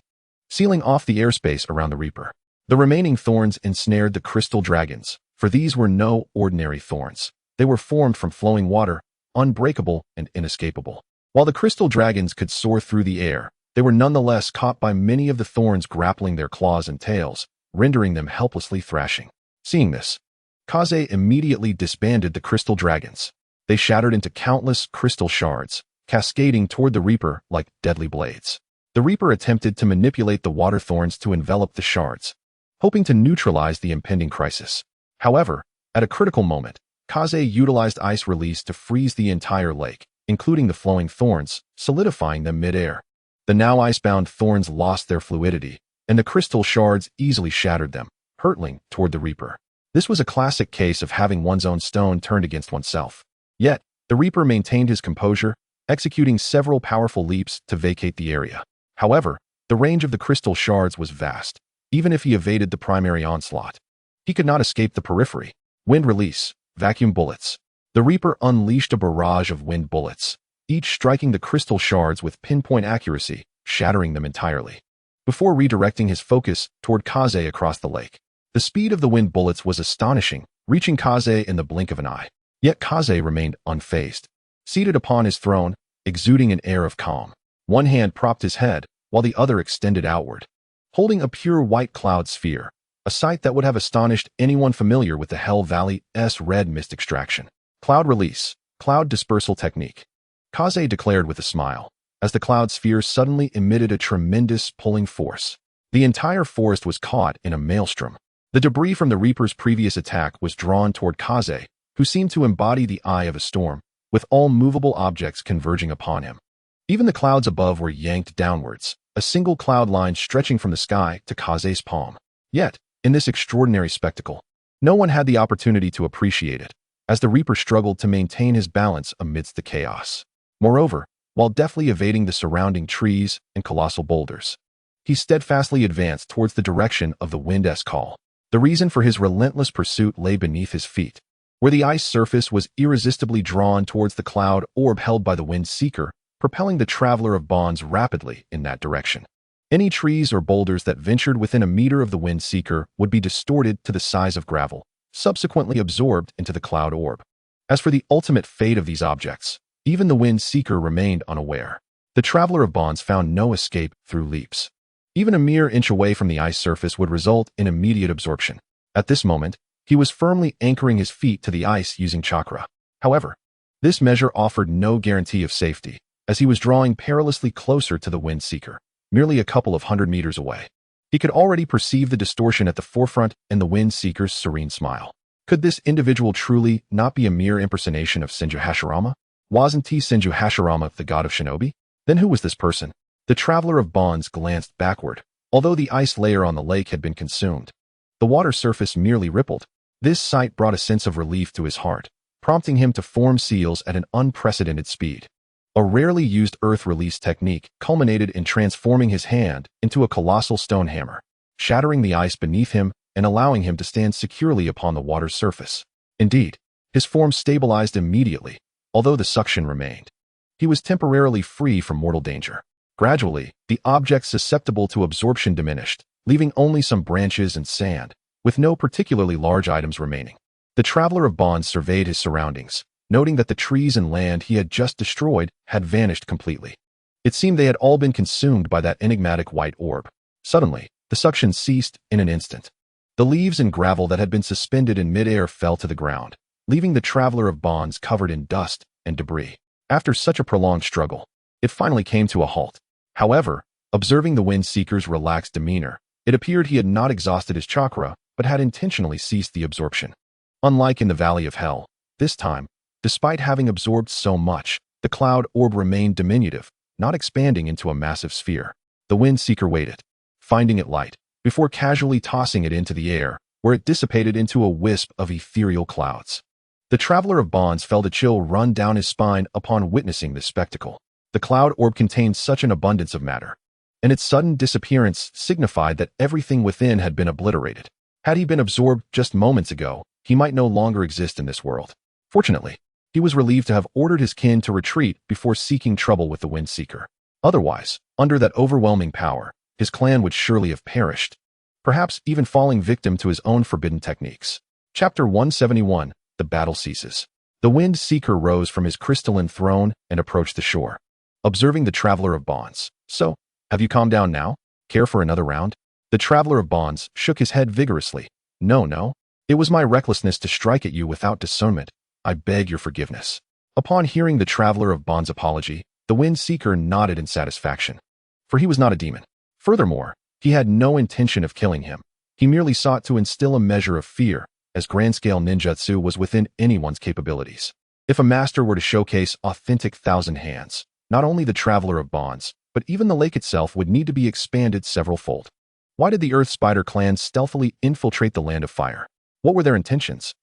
Speaker 1: sealing off the airspace around the Reaper. The remaining thorns ensnared the crystal dragons, for these were no ordinary thorns. They were formed from flowing water, unbreakable and inescapable. While the crystal dragons could soar through the air, they were nonetheless caught by many of the thorns grappling their claws and tails, rendering them helplessly thrashing. Seeing this, Kaze immediately disbanded the crystal dragons. They shattered into countless crystal shards, cascading toward the Reaper like deadly blades. The Reaper attempted to manipulate the water thorns to envelop the shards, hoping to neutralize the impending crisis. However, at a critical moment, Kaze utilized ice release to freeze the entire lake, including the flowing thorns, solidifying them mid-air. The now icebound thorns lost their fluidity, and the crystal shards easily shattered them, hurtling toward the Reaper. This was a classic case of having one's own stone turned against oneself. Yet, the Reaper maintained his composure, executing several powerful leaps to vacate the area. However, the range of the crystal shards was vast. Even if he evaded the primary onslaught, he could not escape the periphery. Wind release, vacuum bullets. The Reaper unleashed a barrage of wind bullets, each striking the crystal shards with pinpoint accuracy, shattering them entirely. Before redirecting his focus toward Kaze across the lake, the speed of the wind bullets was astonishing, reaching Kaze in the blink of an eye. Yet Kaze remained unfazed, seated upon his throne, exuding an air of calm. One hand propped his head, while the other extended outward, holding a pure white cloud sphere, a sight that would have astonished anyone familiar with the Hell Valley's red mist extraction. Cloud release, cloud dispersal technique, Kaze declared with a smile, as the cloud sphere suddenly emitted a tremendous pulling force. The entire forest was caught in a maelstrom. The debris from the Reaper's previous attack was drawn toward Kaze, who seemed to embody the eye of a storm, with all movable objects converging upon him. Even the clouds above were yanked downwards, a single cloud line stretching from the sky to Kaze's palm. Yet, in this extraordinary spectacle, no one had the opportunity to appreciate it, as the Reaper struggled to maintain his balance amidst the chaos. Moreover, while deftly evading the surrounding trees and colossal boulders, he steadfastly advanced towards the direction of the wind's call. The reason for his relentless pursuit lay beneath his feet, where the ice surface was irresistibly drawn towards the cloud orb held by the wind seeker, propelling the traveler of bonds rapidly in that direction. Any trees or boulders that ventured within a meter of the wind seeker would be distorted to the size of gravel, subsequently absorbed into the cloud orb. As for the ultimate fate of these objects, Even the Wind Seeker remained unaware. The Traveler of Bonds found no escape through leaps. Even a mere inch away from the ice surface would result in immediate absorption. At this moment, he was firmly anchoring his feet to the ice using chakra. However, this measure offered no guarantee of safety, as he was drawing perilously closer to the Wind Seeker, merely a couple of 100 meters away. He could already perceive the distortion at the forefront and the Wind Seeker's serene smile. Could this individual truly not be a mere impersonation of Senju Hashirama? Wasn't he Senju Hashirama, the god of shinobi? Then who was this person? The Traveler of Bonds glanced backward. Although the ice layer on the lake had been consumed, the water surface merely rippled. This sight brought a sense of relief to his heart, prompting him to form seals at an unprecedented speed. A rarely used earth release technique culminated in transforming his hand into a colossal stone hammer, shattering the ice beneath him and allowing him to stand securely upon the water's surface. Indeed, his form stabilized immediately, although the suction remained. He was temporarily free from mortal danger. Gradually, the object susceptible to absorption diminished, leaving only some branches and sand, with no particularly large items remaining. The Traveler of Bonds surveyed his surroundings, noting that the trees and land he had just destroyed had vanished completely. It seemed they had all been consumed by that enigmatic white orb. Suddenly, the suction ceased in an instant. The leaves and gravel that had been suspended in midair fell to the ground, leaving the Traveler of Bonds covered in dust and debris. After such a prolonged struggle, it finally came to a halt. However, observing the Wind Seeker's relaxed demeanor, it appeared he had not exhausted his chakra, but had intentionally ceased the absorption. Unlike in the Valley of Hell, this time, despite having absorbed so much, the cloud orb remained diminutive, not expanding into a massive sphere. The Wind Seeker waited, finding it light, before casually tossing it into the air, where it dissipated into a wisp of ethereal clouds. The Traveler of Bonds felt a chill run down his spine upon witnessing this spectacle. The cloud orb contained such an abundance of matter, and its sudden disappearance signified that everything within had been obliterated. Had he been absorbed just moments ago, he might no longer exist in this world. Fortunately, he was relieved to have ordered his kin to retreat before seeking trouble with the Wind Seeker. Otherwise, under that overwhelming power, his clan would surely have perished, perhaps even falling victim to his own forbidden techniques. Chapter 171, The Battle Ceases. The Wind Seeker rose from his crystalline throne and approached the shore, observing the Traveler of Bonds. So, have you calmed down now? Care for another round? The Traveler of Bonds shook his head vigorously. No. It was my recklessness to strike at you without discernment. I beg your forgiveness. Upon hearing the Traveler of Bonds' apology, the Wind Seeker nodded in satisfaction. For he was not a demon. Furthermore, he had no intention of killing him. He merely sought to instill a measure of fear, as grand-scale ninjutsu was within anyone's capabilities. If a master were to showcase authentic Thousand Hands, not only the Traveler of Bonds, but even the lake itself would need to be expanded several-fold. Why did the Earth Spider clan stealthily infiltrate the Land of Fire? What were their intentions?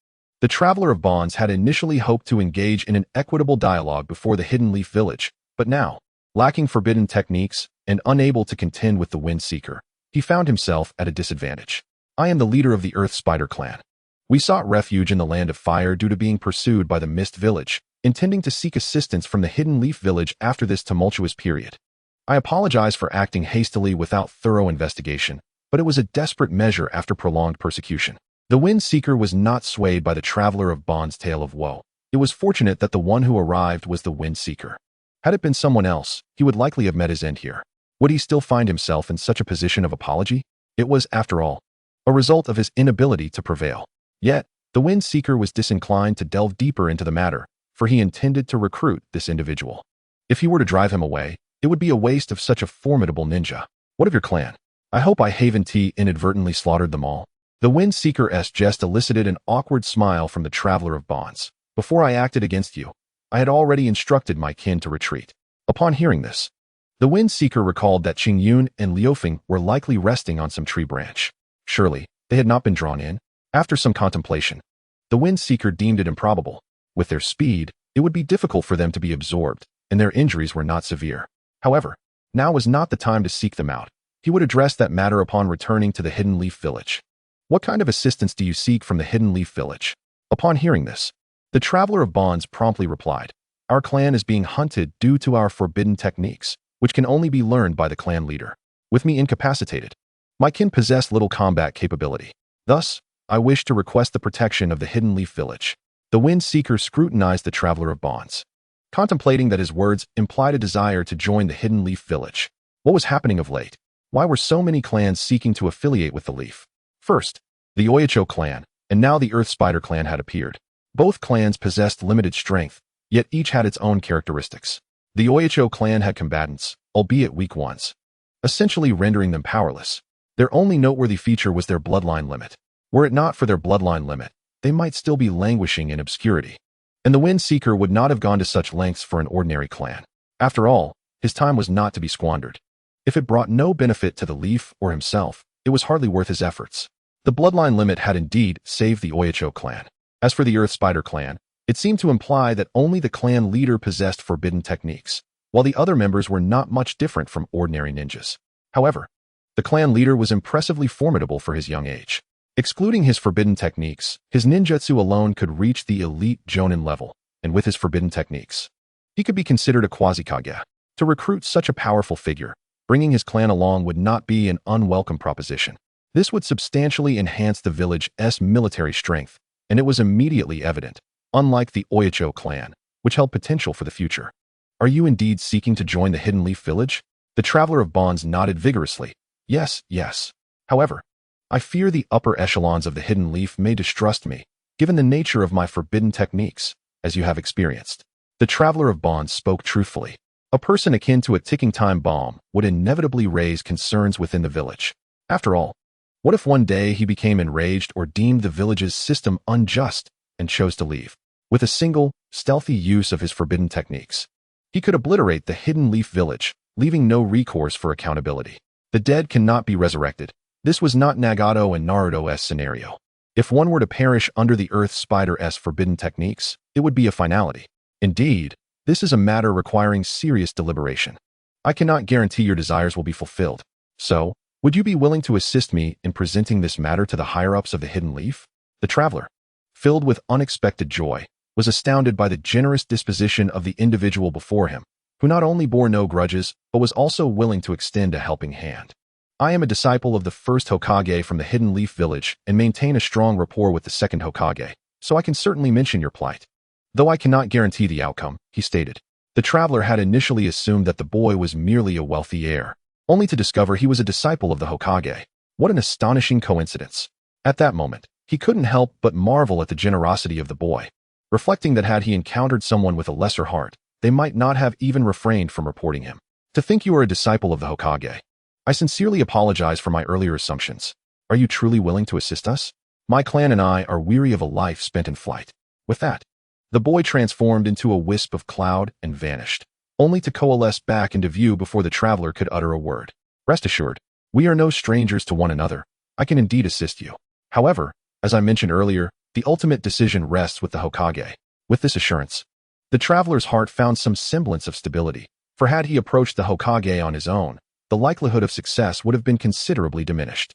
Speaker 1: The Traveler of Bonds had initially hoped to engage in an equitable dialogue before the Hidden Leaf Village, but now, lacking forbidden techniques and unable to contend with the Wind Seeker, he found himself at a disadvantage. I am the leader of the Earth Spider clan. We sought refuge in the Land of Fire due to being pursued by the Mist Village, intending to seek assistance from the Hidden Leaf Village after this tumultuous period. I apologize for acting hastily without thorough investigation, but it was a desperate measure after prolonged persecution. The Wind Seeker was not swayed by the Traveler of Bonds' tale of woe. It was fortunate that the one who arrived was the Wind Seeker. Had it been someone else, he would likely have met his end here. Would he still find himself in such a position of apology? It was, after all, a result of his inability to prevail. Yet, the Wind Seeker was disinclined to delve deeper into the matter, for he intended to recruit this individual. If he were to drive him away, it would be a waste of such a formidable ninja. What of your clan? I hope I haven't inadvertently slaughtered them all. The Wind Seeker's jest elicited an awkward smile from the Traveler of Bonds. Before I acted against you, I had already instructed my kin to retreat. Upon hearing this, the Wind Seeker recalled that Qing Yun and Liufeng were likely resting on some tree branch. Surely, they had not been drawn in. After some contemplation, the Wind Seeker deemed it improbable. With their speed, it would be difficult for them to be absorbed, and their injuries were not severe. However, now was not the time to seek them out. He would address that matter upon returning to the Hidden Leaf Village. What kind of assistance do you seek from the Hidden Leaf Village? Upon hearing this, the Traveler of Bonds promptly replied, Our clan is being hunted due to our forbidden techniques, which can only be learned by the clan leader. With me incapacitated, my kin possess little combat capability. Thus, I wish to request the protection of the Hidden Leaf Village. The Wind Seeker scrutinized the Traveler of Bonds. contemplating that his words implied a desire to join the Hidden Leaf village. What was happening of late? Why were so many clans seeking to affiliate with the Leaf? First, the Uchiha clan, and now the Earth Spider clan had appeared. Both clans possessed limited strength, yet each had its own characteristics. The Uchiha clan had combatants, albeit weak ones, essentially rendering them powerless. Their only noteworthy feature was their bloodline limit. Were it not for their bloodline limit, they might still be languishing in obscurity. And the Wind Seeker would not have gone to such lengths for an ordinary clan. After all, his time was not to be squandered. If it brought no benefit to the Leaf or himself, it was hardly worth his efforts. The bloodline limit had indeed saved the Uchiha clan. As for the Earth Spider clan, it seemed to imply that only the clan leader possessed forbidden techniques, while the other members were not much different from ordinary ninjas. However, the clan leader was impressively formidable for his young age. Excluding his forbidden techniques, his ninjutsu alone could reach the elite Jonin level, and with his forbidden techniques, he could be considered a quasi-Kage. To recruit such a powerful figure, bringing his clan along would not be an unwelcome proposition. This would substantially enhance the village's military strength, and it was immediately evident, unlike the Uchiha clan, which held potential for the future. Are you indeed seeking to join the Hidden Leaf village? The Traveler of Bonds nodded vigorously. Yes, yes. However, I fear the upper echelons of the Hidden Leaf may distrust me, given the nature of my forbidden techniques, as you have experienced. The Traveler of Bonds spoke truthfully. A person akin to a ticking time bomb would inevitably raise concerns within the village. After all, what if one day he became enraged or deemed the village's system unjust and chose to leave? With a single, stealthy use of his forbidden techniques, he could obliterate the Hidden Leaf village, leaving no recourse for accountability. The dead cannot be resurrected. This was not Nagato and Naruto's scenario. If one were to perish under the Earth Spider's forbidden techniques, it would be a finality. Indeed, this is a matter requiring serious deliberation. I cannot guarantee your desires will be fulfilled. So, would you be willing to assist me in presenting this matter to the higher-ups of the Hidden Leaf? The traveler, filled with unexpected joy, was astounded by the generous disposition of the individual before him, who not only bore no grudges, but was also willing to extend a helping hand. I am a disciple of the first Hokage from the Hidden Leaf village and maintain a strong rapport with the second Hokage, so I can certainly mention your plight. Though I cannot guarantee the outcome, he stated. The traveler had initially assumed that the boy was merely a wealthy heir, only to discover he was a disciple of the Hokage. What an astonishing coincidence. At that moment, he couldn't help but marvel at the generosity of the boy, reflecting that had he encountered someone with a lesser heart, they might not have even refrained from reporting him. To think you are a disciple of the Hokage. I sincerely apologize for my earlier assumptions. Are you truly willing to assist us? My clan and I are weary of a life spent in flight. With that, the boy transformed into a wisp of cloud and vanished, only to coalesce back into view before the traveler could utter a word. Rest assured, we are no strangers to one another. I can indeed assist you. However, as I mentioned earlier, the ultimate decision rests with the Hokage. With this assurance, the traveler's heart found some semblance of stability, for had he approached the Hokage on his own, the likelihood of success would have been considerably diminished.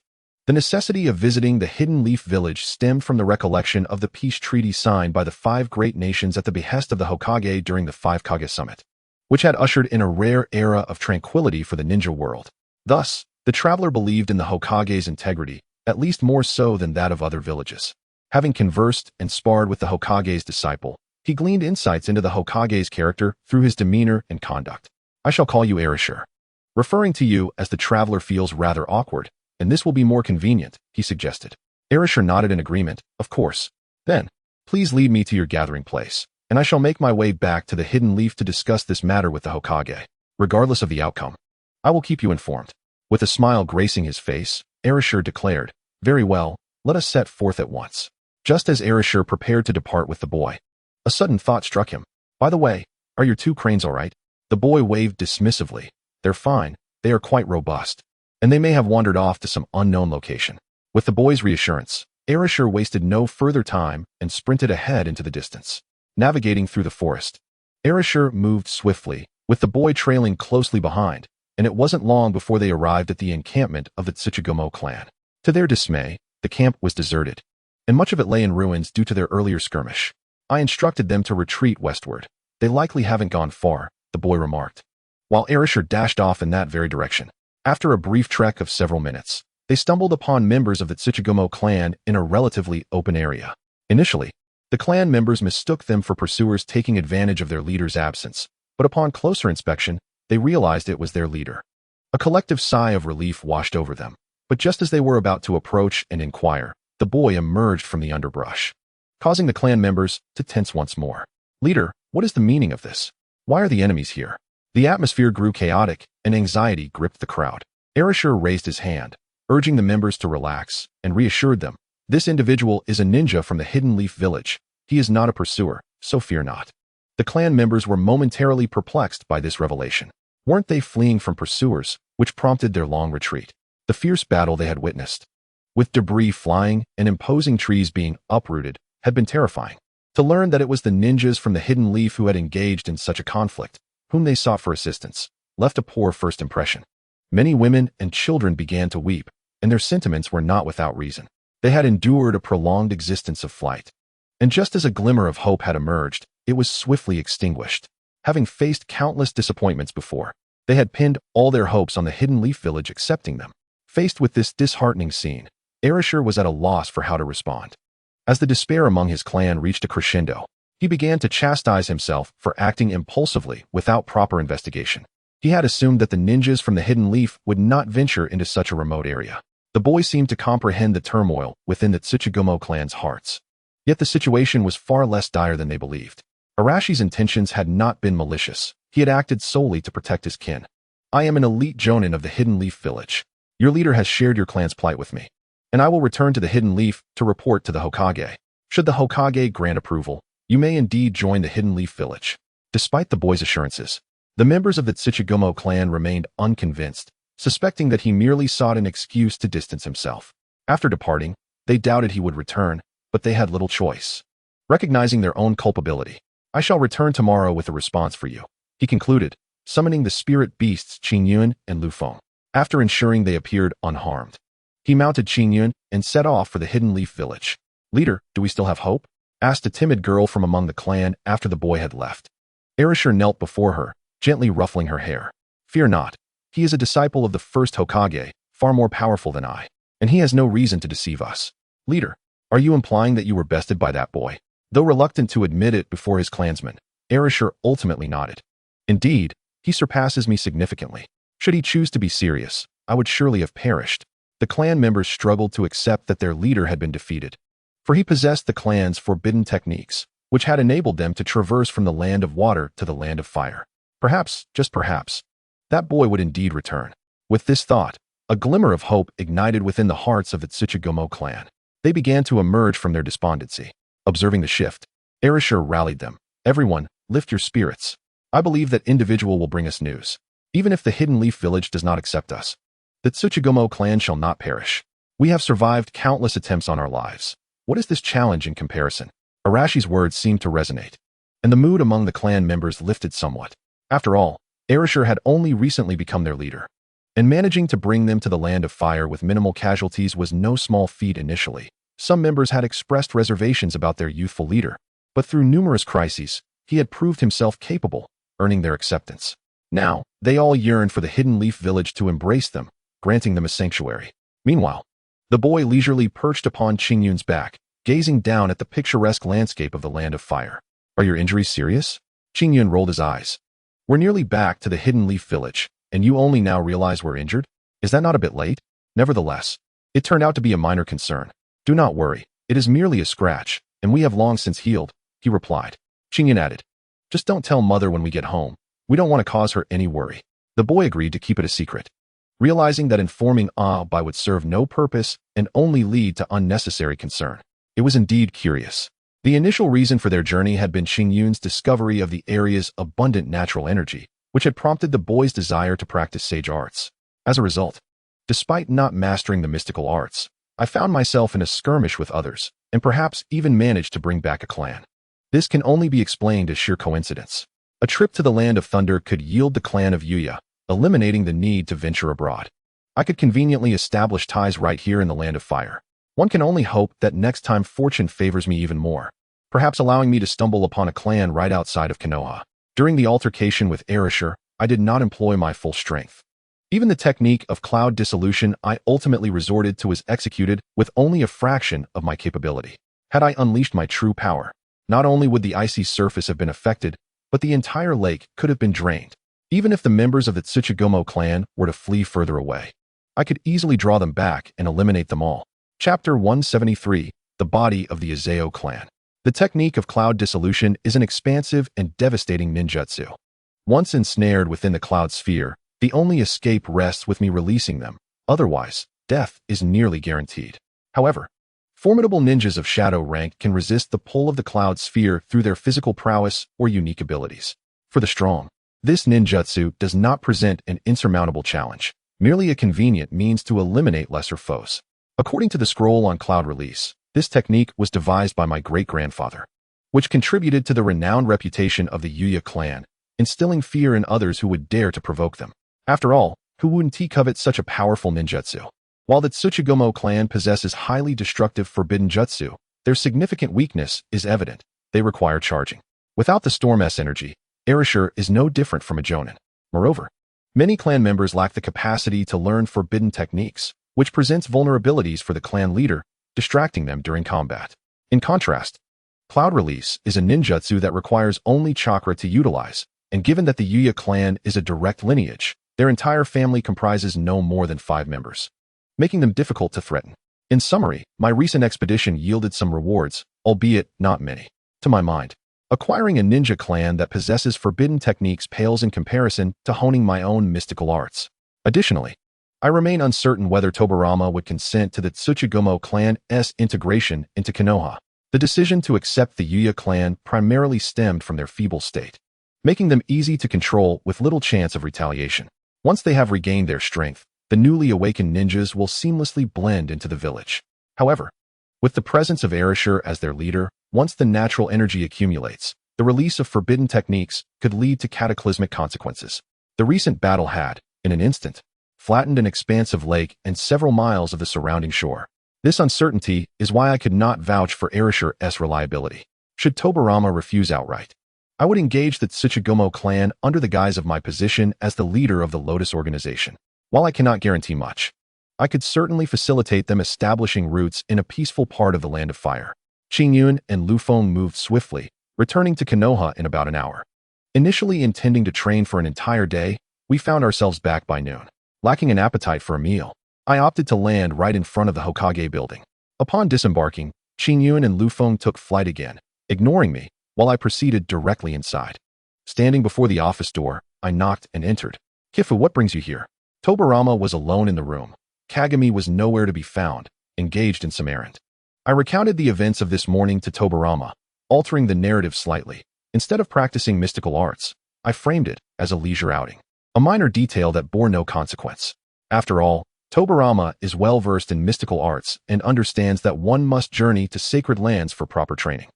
Speaker 1: The necessity of visiting the Hidden Leaf village stemmed from the recollection of the peace treaty signed by the 5 great nations at the behest of the Hokage during the 5 Kage Summit, which had ushered in a rare era of tranquility for the ninja world. Thus, the traveler believed in the Hokage's integrity, at least more so than that of other villages. Having conversed and sparred with the Hokage's disciple, he gleaned insights into the Hokage's character through his demeanor and conduct. I shall call you Erishur. Referring to you as the traveler feels rather awkward, and this will be more convenient, he suggested. Erishur nodded in agreement, of course. Then, please lead me to your gathering place, and I shall make my way back to the Hidden Leaf to discuss this matter with the Hokage. Regardless of the outcome, I will keep you informed. With a smile gracing his face, Erishur declared, very well, let us set forth at once. Just as Erishur prepared to depart with the boy, a sudden thought struck him. By the way, are your 2 cranes all right? The boy waved dismissively. They're fine, they are quite robust, and they may have wandered off to some unknown location. With the boy's reassurance, Erishur wasted no further time and sprinted ahead into the distance. Navigating through the forest, Erishur moved swiftly, with the boy trailing closely behind, and it wasn't long before they arrived at the encampment of the Tsuchigumo clan. To their dismay, the camp was deserted, and much of it lay in ruins due to their earlier skirmish. I instructed them to retreat westward. They likely haven't gone far, the boy remarked, while Erishur dashed off in that very direction. After a brief trek of several minutes, they stumbled upon members of the Tsuchigumo clan in a relatively open area. Initially, The clan members mistook them for pursuers taking advantage of their leader's absence, but upon closer inspection, they realized it was their leader. A collective sigh of relief washed over them, but just as they were about to approach and inquire, the boy emerged from the underbrush, causing the clan members to tense once more. "Leader, what is the meaning of this? Why are the enemies here?" The atmosphere grew chaotic, and anxiety gripped the crowd. Erashur raised his hand, urging the members to relax, and reassured them, "This individual is a ninja from the Hidden Leaf Village. He is not a pursuer, so fear not." The clan members were momentarily perplexed by this revelation. Weren't they fleeing from pursuers, which prompted their long retreat? The fierce battle they had witnessed, with debris flying and imposing trees being uprooted, had been terrifying. To learn that it was the ninjas from the Hidden Leaf who had engaged in such a conflict, whom they sought for assistance, left a poor first impression. Many women and children began to weep, and their sentiments were not without reason. They had endured a prolonged existence of flight, and just as a glimmer of hope had emerged, it was swiftly extinguished. Having faced countless disappointments before, they had pinned all their hopes on the Hidden Leaf Village accepting them. Faced with this disheartening scene, Erashur was at a loss for how to respond. As the despair among his clan reached a crescendo, he began to chastise himself for acting impulsively without proper investigation. He had assumed that the ninjas from the Hidden Leaf would not venture into such a remote area. The boy seemed to comprehend the turmoil within the Tsuchigumo clan's hearts. Yet the situation was far less dire than they believed. Arashi's intentions had not been malicious. He had acted solely to protect his kin. "I am an elite jonin of the Hidden Leaf Village. Your leader has shared your clan's plight with me, and I will return to the Hidden Leaf to report to the Hokage. Should the Hokage grant approval, you may indeed join the Hidden Leaf Village." Despite the boy's assurances, the members of the Tsuchigumo clan remained unconvinced, suspecting that he merely sought an excuse to distance himself. After departing, they doubted he would return, but they had little choice. Recognizing their own culpability, "I shall return tomorrow with a response for you," he concluded, summoning the spirit beasts Qingyun and Lufeng. After ensuring they appeared unharmed, he mounted Qingyun and set off for the Hidden Leaf Village. "Leader, do we still have hope?" asked a timid girl from among the clan after the boy had left. Erashur knelt before her, gently ruffling her hair. "Fear not. He is a disciple of the first Hokage, far more powerful than I, and he has no reason to deceive us." "Leader, are you implying that you were bested by that boy?" Though reluctant to admit it before his clansmen, Erashur ultimately nodded. "Indeed, he surpasses me significantly. Should he choose to be serious, I would surely have perished." The clan members struggled to accept that their leader had been defeated, for he possessed the clan's forbidden techniques, which had enabled them to traverse from the land of water to the land of fire. Perhaps, just perhaps, that boy would indeed return. With this thought, a glimmer of hope ignited within the hearts of the Tsuchigumo clan. They began to emerge from their despondency. Observing the shift, Erashur rallied them. "Everyone, lift your spirits. I believe that individual will bring us news. Even if the Hidden Leaf Village does not accept us, the Tsuchigumo clan shall not perish. We have survived countless attempts on our lives. What is this challenge in comparison?" Arashi's words seemed to resonate, and the mood among the clan members lifted somewhat. After all, Erashur had only recently become their leader, and managing to bring them to the land of fire with minimal casualties was no small feat initially. Some members had expressed reservations about their youthful leader, but through numerous crises, he had proved himself capable, earning their acceptance. Now, they all yearned for the Hidden Leaf Village to embrace them, granting them a sanctuary. Meanwhile, the boy leisurely perched upon Qingyun's back, gazing down at the picturesque landscape of the land of fire. "Are your injuries serious?" Qingyun rolled his eyes. "We're nearly back to the Hidden Leaf Village, and you only now realize we're injured? Is that not a bit late?" Nevertheless, it turned out to be a minor concern. "Do not worry, it is merely a scratch, and we have long since healed," he replied. Qingyun added, "Just don't tell mother when we get home. We don't want to cause her any worry." The boy agreed to keep it a secret, realizing that informing Abai would serve no purpose and only lead to unnecessary concern. It was indeed curious. The initial reason for their journey had been Qingyun's discovery of the area's abundant natural energy, which had prompted the boy's desire to practice sage arts. As a result, despite not mastering the mystical arts, I found myself in a skirmish with others, and perhaps even managed to bring back a clan. This can only be explained as sheer coincidence. A trip to the Land of Thunder could yield the clan of Yuya, eliminating the need to venture abroad. I could conveniently establish ties right here in the Land of Fire. One can only hope that next time fortune favors me even more, perhaps allowing me to stumble upon a clan right outside of Konoha. During the altercation with Erashur, I did not employ my full strength. Even the technique of cloud dissolution I ultimately resorted to was executed with only a fraction of my capability. Had I unleashed my true power, Not only would the icy surface have been affected, but the entire lake could have been drained. Even if the members of the Tsuchigumo clan were to flee further away, I could easily draw them back and eliminate them all. Chapter 173, The Body of the Izao Clan. The technique of cloud dissolution is an expansive and devastating ninjutsu. Once ensnared within the cloud sphere, the only escape rests with me releasing them. Otherwise, death is nearly guaranteed. However, formidable ninjas of shadow rank can resist the pull of the cloud sphere through their physical prowess or unique abilities. For the strong, this ninjutsu does not present an insurmountable challenge, merely a convenient means to eliminate lesser foes. According to the scroll on cloud release, this technique was devised by my great-grandfather, which contributed to the renowned reputation of the Uchiha clan, instilling fear in others who would dare to provoke them. After all, who wouldn't covet such a powerful ninjutsu? While the Tsuchigumo clan possesses highly destructive forbidden jutsu, their significant weakness is evident. They require charging. Without the Storm S energy, Erasure is no different from a Jonin. Moreover, many clan members lack the capacity to learn forbidden techniques, which presents vulnerabilities for the clan leader, distracting them during combat. In contrast, Cloud Release is a ninjutsu that requires only chakra to utilize, and given that the Uchiha clan is a direct lineage, their entire family comprises no more than 5 members, making them difficult to threaten. In summary, my recent expedition yielded some rewards, albeit not many. To my mind, acquiring a ninja clan that possesses forbidden techniques pales in comparison to honing my own mystical arts. Additionally, I remain uncertain whether Tobirama would consent to the Tsuchigumo clan's integration into Konoha. The decision to accept the Uchiha clan primarily stemmed from their feeble state, making them easy to control with little chance of retaliation. Once they have regained their strength, the newly awakened ninjas will seamlessly blend into the village. However, with the presence of Erasure as their leader, once the natural energy accumulates, the release of forbidden techniques could lead to cataclysmic consequences. The recent battle had, in an instant, flattened an expansive lake and several miles of the surrounding shore. This uncertainty is why I could not vouch for Erasure's reliability. Should Tobirama refuse outright, I would engage the Tsuchigumo clan under the guise of my position as the leader of the Lotus organization. While I cannot guarantee much, I could certainly facilitate them establishing roots in a peaceful part of the Land of Fire. Qingyun and Lufeng moved swiftly, returning to Konoha in about an hour. Initially intending to train for an entire day, we found ourselves back by noon. Lacking an appetite for a meal, I opted to land right in front of the Hokage building. Upon disembarking, Qingyun and Lufeng took flight again, ignoring me, while I proceeded directly inside. Standing before the office door, I knocked and entered. "Kifu, what brings you here?" Tobirama was alone in the room. Kagami was nowhere to be found, engaged in some errand. I recounted the events of this morning to Tobirama, altering the narrative slightly. Instead of practicing mystical arts, I framed it as a leisure outing, a minor detail that bore no consequence. After all, Tobirama is well-versed in mystical arts and understands that one must journey to sacred lands for proper training.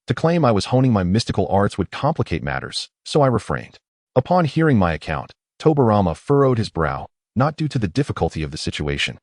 Speaker 1: To claim I was honing my mystical arts would complicate matters, so I refrained. Upon hearing my account, Tobirama furrowed his brow, not due to the difficulty of the situation,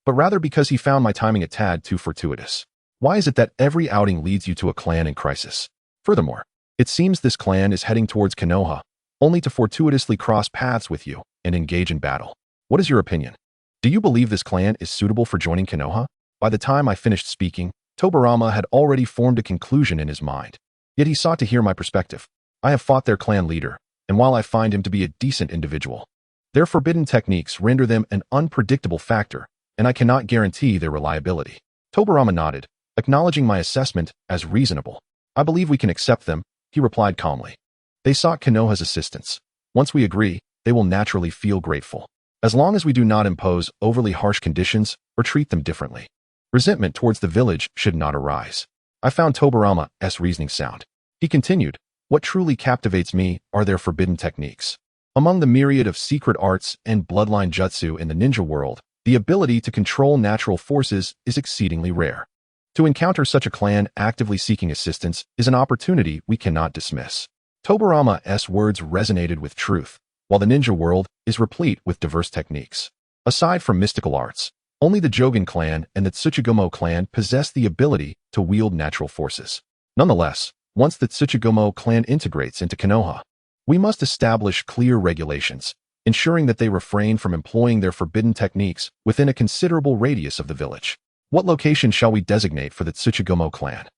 Speaker 1: but rather because he found my timing a tad too fortuitous. Why is it that every outing leads you to a clan in crisis? Furthermore, it seems this clan is heading towards Konoha, only to fortuitously cross paths with you and engage in battle. What is your opinion? Do you believe this clan is suitable for joining Konoha? By the time I finished speaking, Tobirama had already formed a conclusion in his mind. Yet he sought to hear my perspective. I have fought their clan leader, and while I find him to be a decent individual, their forbidden techniques render them an unpredictable factor, and I cannot guarantee their reliability. Tobirama nodded, acknowledging my assessment as reasonable. "I believe we can accept them," he replied calmly. "They sought Konoha's assistance. Once we agree, they will naturally feel grateful, as long as we do not impose overly harsh conditions or treat them differently. Resentment towards the village should not arise." I found Tobirama's reasoning sound. He continued, "What truly captivates me are their forbidden techniques. Among the myriad of secret arts and bloodline jutsu in the ninja world, the ability to control natural forces is exceedingly rare. To encounter such a clan actively seeking assistance is an opportunity we cannot dismiss." Tobirama's words resonated with truth. While the ninja world is replete with diverse techniques, aside from mystical arts, only the Jogan clan and the Tsuchigumo clan possess the ability to wield natural forces. Nonetheless, once the Tsuchigumo clan integrates into Konoha, we must establish clear regulations, ensuring that they refrain from employing their forbidden techniques within a considerable radius of the village. What location shall we designate for the Tsuchigumo clan?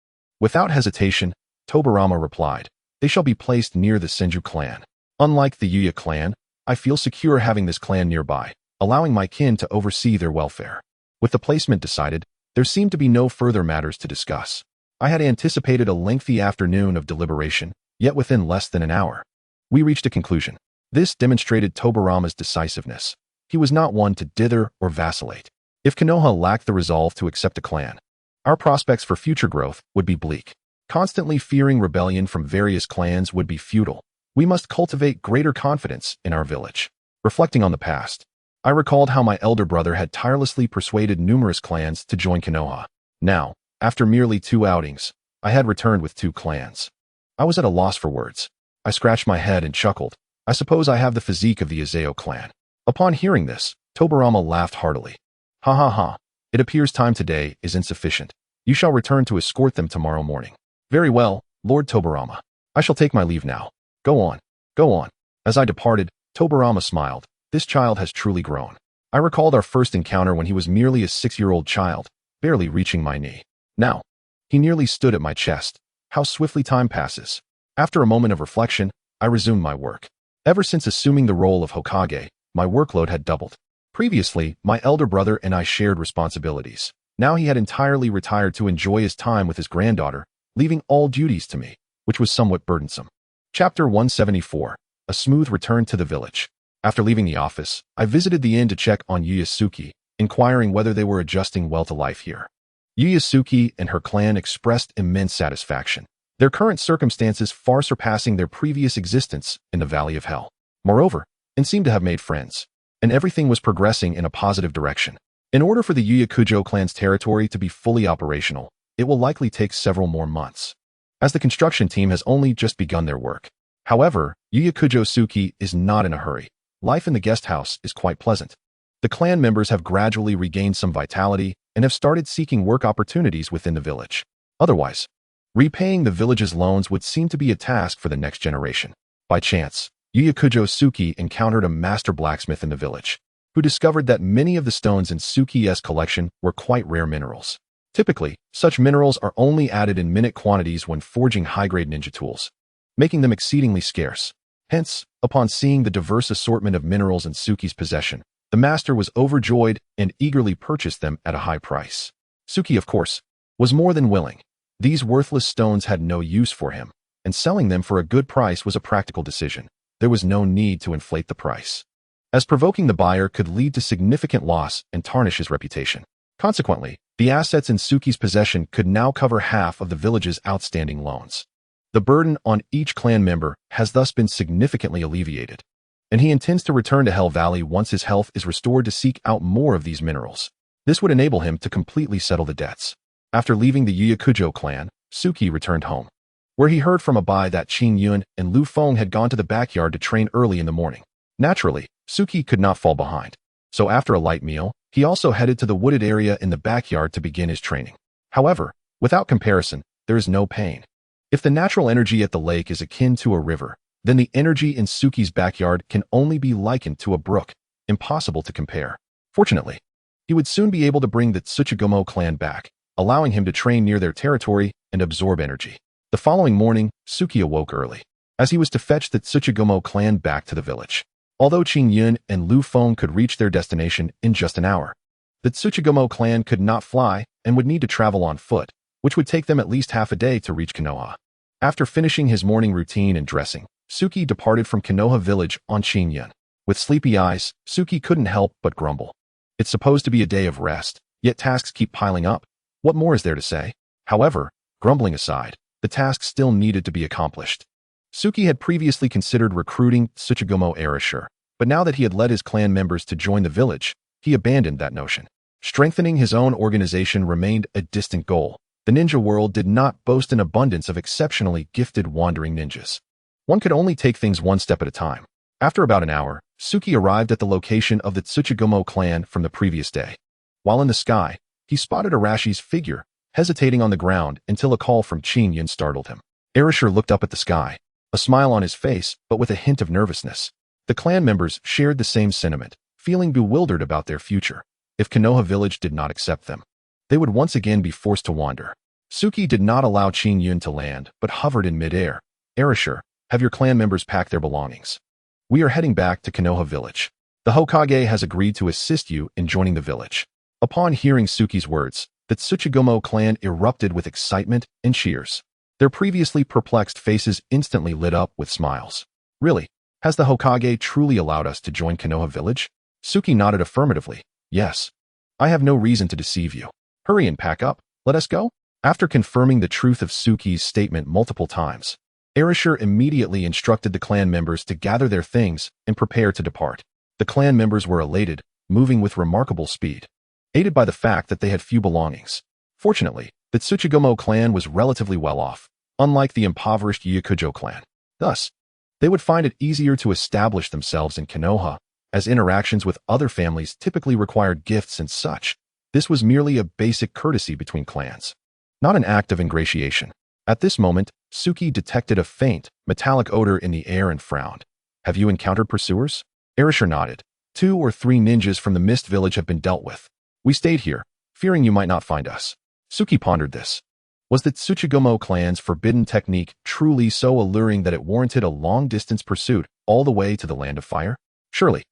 Speaker 1: Without hesitation, Tobirama replied. They shall be placed near the Senju clan. Unlike the Yuya clan, I feel secure having this clan nearby, allowing my kin to oversee their welfare. With the placement decided, there seemed to be no further matters to discuss. I had anticipated a lengthy afternoon of deliberation, yet within less than an hour, we reached a conclusion. This demonstrated Tobirama's decisiveness. He was not one to dither or vacillate. If Konoha lacked the resolve to accept a clan, our prospects for future growth would be bleak. Constantly fearing rebellion from various clans would be futile. We must cultivate greater confidence in our village. Reflecting on the past, I recalled how my elder brother had tirelessly persuaded numerous clans to join Konoha. Now, after merely 2 outings, I had returned with 2 clans. I was at a loss for words. I scratched my head and chuckled. I suppose I have the physique of the Izao clan. Upon hearing this, Tobirama laughed heartily. Ha ha ha. It appears time today is insufficient. You shall return to escort them tomorrow morning. Very well, Lord Tobirama. I shall take my leave now. Go on. Go on. As I departed, Tobirama smiled. This child has truly grown. I recalled our first encounter when he was merely a 6-year-old child, barely reaching my knee. Now, he nearly stood at my chest. How swiftly time passes. After a moment of reflection, I resumed my work. Ever since assuming the role of Hokage, my workload had doubled. Previously, my elder brother and I shared responsibilities. Now he had entirely retired to enjoy his time with his granddaughter, leaving all duties to me, which was somewhat burdensome. Chapter 174. A smooth return to the village. After leaving the office, I visited the inn to check on Yuya, inquiring whether they were adjusting well to life here. Yuya and her clan expressed immense satisfaction, their current circumstances far surpassing their previous existence in the Valley of Hell. Moreover, and seemed to have made friends, and everything was progressing in a positive direction. In order for the Yuya clan's territory to be fully operational, it will likely take several more months, as the construction team has only just begun their work. However, Yuya is not in a hurry. Life in the guest house is quite pleasant. The clan members have gradually regained some vitality and have started seeking work opportunities within the village. Otherwise, repaying the village's loans would seem to be a task for the next generation. By chance, Yuya encountered a master blacksmith in the village, who discovered that many of the stones in Suki's collection were quite rare minerals. Typically, such minerals are only added in minute quantities when forging high-grade ninja tools, making them exceedingly scarce. Hence, upon seeing the diverse assortment of minerals in Suki's possession, the master was overjoyed and eagerly purchased them at a high price. Suki, of course, was more than willing. These worthless stones had no use for him, and selling them for a good price was a practical decision. There was no need to inflate the price, as provoking the buyer could lead to significant loss and tarnish his reputation. Consequently, the assets in Suki's possession could now cover half of the village's outstanding loans. The burden on each clan member has thus been significantly alleviated, and he intends to return to Hell Valley once his health is restored to seek out more of these minerals. This would enable him to completely settle the debts. After leaving the Yuya clan, Suki returned home, where he heard from Abai that Qin Yun and Lu Feng had gone to the backyard to train early in the morning. Naturally, Suki could not fall behind, so after a light meal, he also headed to the wooded area in the backyard to begin his training. However, without comparison, there is no pain. If the natural energy at the lake is akin to a river, then the energy in Suki's backyard can only be likened to a brook, impossible to compare. Fortunately, he would soon be able to bring the Tsuchigumo clan back, allowing him to train near their territory and absorb energy. The following morning, Suki awoke early, as he was to fetch the Tsuchigumo clan back to the village. Although Qin Yun and Lu Feng could reach their destination in just an hour, the Tsuchigumo clan could not fly and would need to travel on foot, which would take them at least half a day to reach Konoha. After finishing his morning routine and dressing, Suki departed from Konoha village on Qin Yun. With sleepy eyes, Suki couldn't help but grumble. It's supposed to be a day of rest, yet tasks keep piling up. What more is there to say? However, grumbling aside, the task still needed to be accomplished. Suki had previously considered recruiting Tsuchigumo Erasure, but now that he had led his clan members to join the village, he abandoned that notion. Strengthening his own organization remained a distant goal. The ninja world did not boast an abundance of exceptionally gifted wandering ninjas. One could only take things one step at a time. After about an hour, Suki arrived at the location of the Tsuchigumo clan from the previous day. While in the sky, he spotted Arashi's figure, hesitating on the ground until a call from Qin Yun startled him. Erasure looked up at the sky, a smile on his face, but with a hint of nervousness. The clan members shared the same sentiment, feeling bewildered about their future. If Konoha village did not accept them, they would once again be forced to wander. Suki did not allow Qin Yun to land, but hovered in midair. Erasure, have your clan members pack their belongings. We are heading back to Konoha village. The Hokage has agreed to assist you in joining the village. Upon hearing Suki's words, the Tsuchigumo clan erupted with excitement and cheers. Their previously perplexed faces instantly lit up with smiles. Really? Has the Hokage truly allowed us to join Konoha village? Suki nodded affirmatively. Yes. I have no reason to deceive you. Hurry and pack up. Let us go. After confirming the truth of Suki's statement multiple times, Erasure immediately instructed the clan members to gather their things and prepare to depart. The clan members were elated, moving with remarkable speed, aided by the fact that they had few belongings. Fortunately, the Tsuchigumo clan was relatively well off, unlike the impoverished Yakujo clan. Thus, they would find it easier to establish themselves in Konoha, as interactions with other families typically required gifts and such. This was merely a basic courtesy between clans, not an act of ingratiation. At this moment, Suki detected a faint, metallic odor in the air and frowned. Have you encountered pursuers? Erasure nodded. 2 or 3 ninjas from the Mist Village have been dealt with. We stayed here, fearing you might not find us. Suki pondered this. Was the Tsuchigumo clan's forbidden technique truly so alluring that it warranted a long-distance pursuit all the way to the Land of Fire? Surely,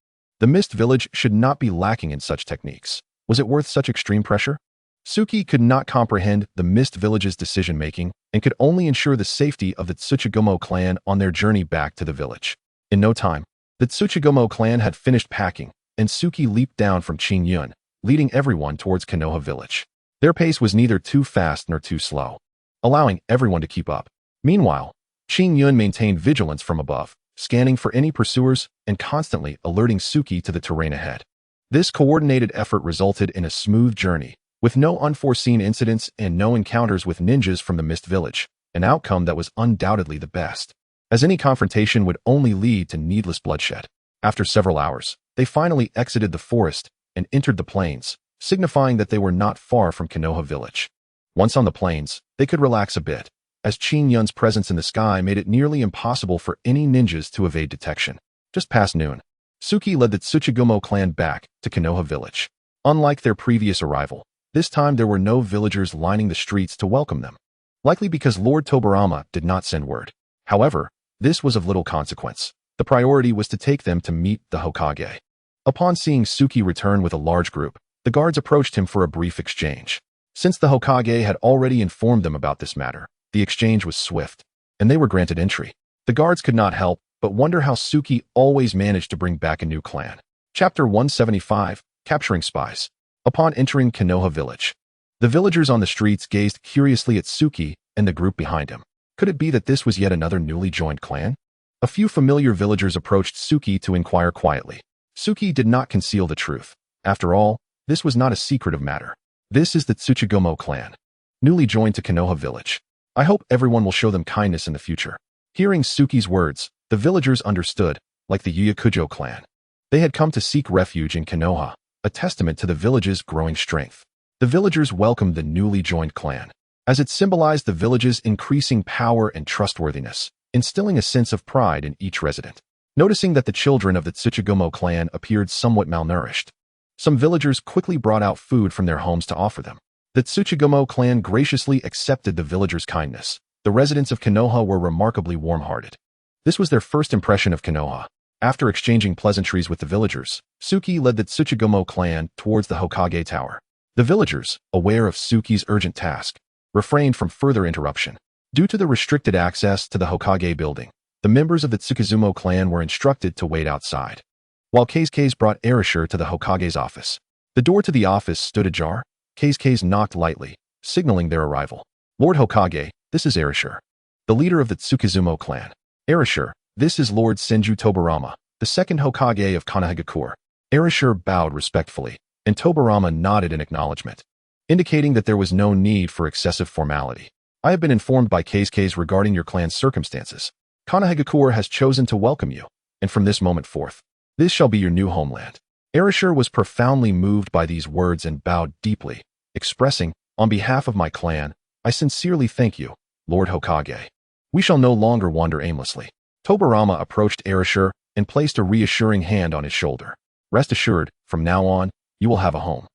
Speaker 1: the Mist Village should not be lacking in such techniques. Was it worth such extreme pressure? Suki could not comprehend the Mist Village's decision-making and could only ensure the safety of the Tsuchigumo clan on their journey back to the village. In no time, the Tsuchigumo clan had finished packing, and Suki leaped down from Qin Yun, leading everyone towards Konoha village. Their pace was neither too fast nor too slow, allowing everyone to keep up. Meanwhile, Qin Yun maintained vigilance from above, scanning for any pursuers and constantly alerting Suki to the terrain ahead. This coordinated effort resulted in a smooth journey, with no unforeseen incidents and no encounters with ninjas from the Mist Village, an outcome that was undoubtedly the best, as any confrontation would only lead to needless bloodshed. After several hours, they finally exited the forest and entered the plains, signifying that they were not far from Konoha village. Once on the plains, they could relax a bit, as Qin Yun's presence in the sky made it nearly impossible for any ninjas to evade detection. Just past noon, Suki led the Tsuchigumo clan back to Konoha village. Unlike their previous arrival, this time there were no villagers lining the streets to welcome them, likely because Lord Tobirama did not send word. However, this was of little consequence. The priority was to take them to meet the Hokage. Upon seeing Suki return with a large group, the guards approached him for a brief exchange. Since the Hokage had already informed them about this matter, the exchange was swift, and they were granted entry. The guards could not help but wonder how Suki always managed to bring back a new clan. Chapter 175, Capturing Spies. Upon entering Konoha village, the villagers on the streets gazed curiously at Suki and the group behind him. Could it be that this was yet another newly joined clan? A few familiar villagers approached Suki to inquire quietly. Suki did not conceal the truth. After all, this was not a secretive matter. This is the Tsuchigumo clan, newly joined to Konoha village. I hope everyone will show them kindness in the future. Hearing Suki's words, the villagers understood, like the Yakujo clan. They had come to seek refuge in Konoha, a testament to the village's growing strength. The villagers welcomed the newly joined clan, as it symbolized the village's increasing power and trustworthiness, instilling a sense of pride in each resident. Noticing that the children of the Tsuchigumo clan appeared somewhat malnourished, some villagers quickly brought out food from their homes to offer them. The Tsuchigumo clan graciously accepted the villagers' kindness. The residents of Konoha were remarkably warm-hearted. This was their first impression of Konoha. After exchanging pleasantries with the villagers, Suki led the Tsuchigumo clan towards the Hokage Tower. The villagers, aware of Suki's urgent task, refrained from further interruption. Due to the restricted access to the Hokage building, the members of the Tsukuzumo clan were instructed to wait outside, while Keisuke brought Erasure to the Hokage's office. The door to the office stood ajar. Keisuke knocked lightly, signaling their arrival. Lord Hokage, this is Erasure, the leader of the Tsukuzumo clan. Erasure, this is Lord Senju Tobirama, the second Hokage of Konohagakure. Erasure bowed respectfully, and Tobirama nodded in acknowledgement, indicating that there was no need for excessive formality. I have been informed by Keisuke regarding your clan's circumstances. Konohagakure has chosen to welcome you, and from this moment forth, this shall be your new homeland. Erasure was profoundly moved by these words and bowed deeply, expressing, on behalf of my clan, I sincerely thank you, Lord Hokage. We shall no longer wander aimlessly. Tobirama approached Erasure and placed a reassuring hand on his shoulder. Rest assured, from now on, you will have a home.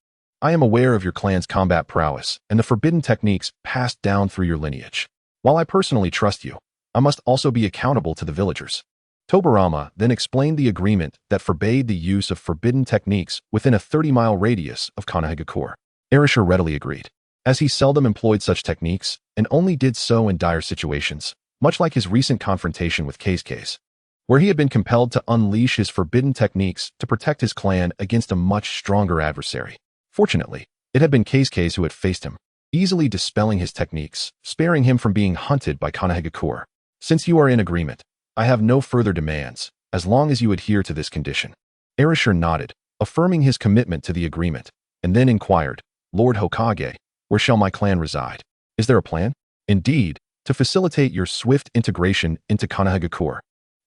Speaker 1: I am aware of your clan's combat prowess and the forbidden techniques passed down through your lineage. While I personally trust you, I must also be accountable to the villagers. Tobirama then explained the agreement that forbade the use of forbidden techniques within a 30-mile radius of Konoha. Erasure readily agreed, as he seldom employed such techniques and only did so in dire situations, much like his recent confrontation with Case, where he had been compelled to unleash his forbidden techniques to protect his clan against a much stronger adversary. Fortunately, it had been Case who had faced him, easily dispelling his techniques, sparing him from being hunted by Konoha. Since you are in agreement, I have no further demands, as long as you adhere to this condition. Erasure nodded, affirming his commitment to the agreement, and then inquired, Lord Hokage, where shall my clan reside? Is there a plan? Indeed, to facilitate your swift integration into Konoha.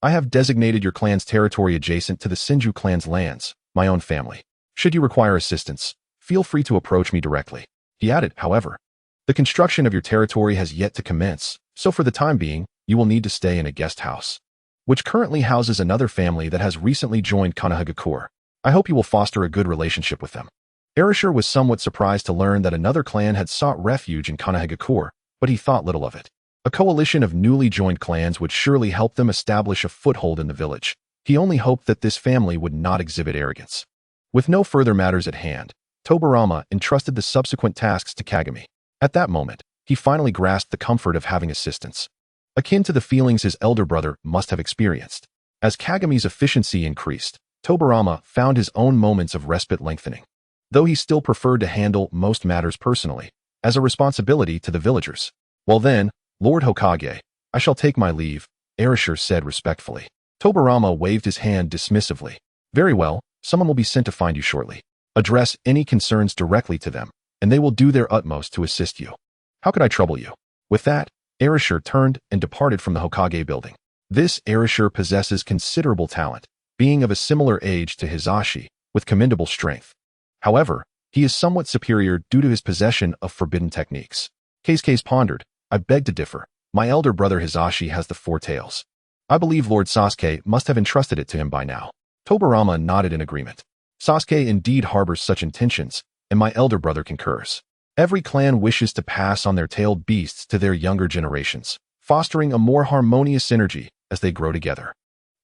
Speaker 1: I have designated your clan's territory adjacent to the Senju clan's lands, my own family. Should you require assistance, feel free to approach me directly. He added, however, the construction of your territory has yet to commence, so for the time being, you will need to stay in a guest house, which currently houses another family that has recently joined Konoha. I hope you will foster a good relationship with them. Erasure was somewhat surprised to learn that another clan had sought refuge in Konoha, but he thought little of it. A coalition of newly joined clans would surely help them establish a foothold in the village. He only hoped that this family would not exhibit arrogance. With no further matters at hand, Tobirama entrusted the subsequent tasks to Kagami. At that moment, he finally grasped the comfort of having assistance, akin to the feelings his elder brother must have experienced. As Kagami's efficiency increased, Tobirama found his own moments of respite lengthening, though he still preferred to handle most matters personally, as a responsibility to the villagers. Well then, Lord Hokage, I shall take my leave, Erasure said respectfully. Tobirama waved his hand dismissively. Very well, someone will be sent to find you shortly. Address any concerns directly to them, and they will do their utmost to assist you. How could I trouble you? With that, Erasure turned and departed from the Hokage building. This Erasure possesses considerable talent, being of a similar age to Hisashi, with commendable strength. However, he is somewhat superior due to his possession of forbidden techniques. Case pondered, I beg to differ. My elder brother Hisashi has the four tails. I believe Lord Sasuke must have entrusted it to him by now. Tobirama nodded in agreement. Sasuke indeed harbors such intentions, and my elder brother concurs. Every clan wishes to pass on their tailed beasts to their younger generations, fostering a more harmonious synergy as they grow together.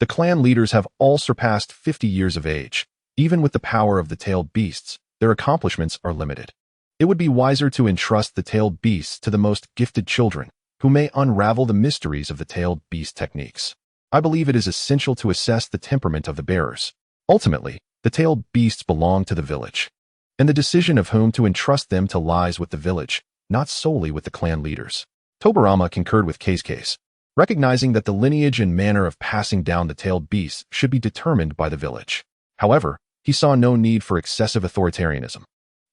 Speaker 1: The clan leaders have all surpassed 50 years of age. Even with the power of the tailed beasts, their accomplishments are limited. It would be wiser to entrust the tailed beasts to the most gifted children, who may unravel the mysteries of the tailed beast techniques. I believe it is essential to assess the temperament of the bearers. Ultimately, the tailed beasts belong to the village, and the decision of whom to entrust them to lies with the village, not solely with the clan leaders. Tobirama concurred with Case, recognizing that the lineage and manner of passing down the tailed beasts should be determined by the village. However, he saw no need for excessive authoritarianism.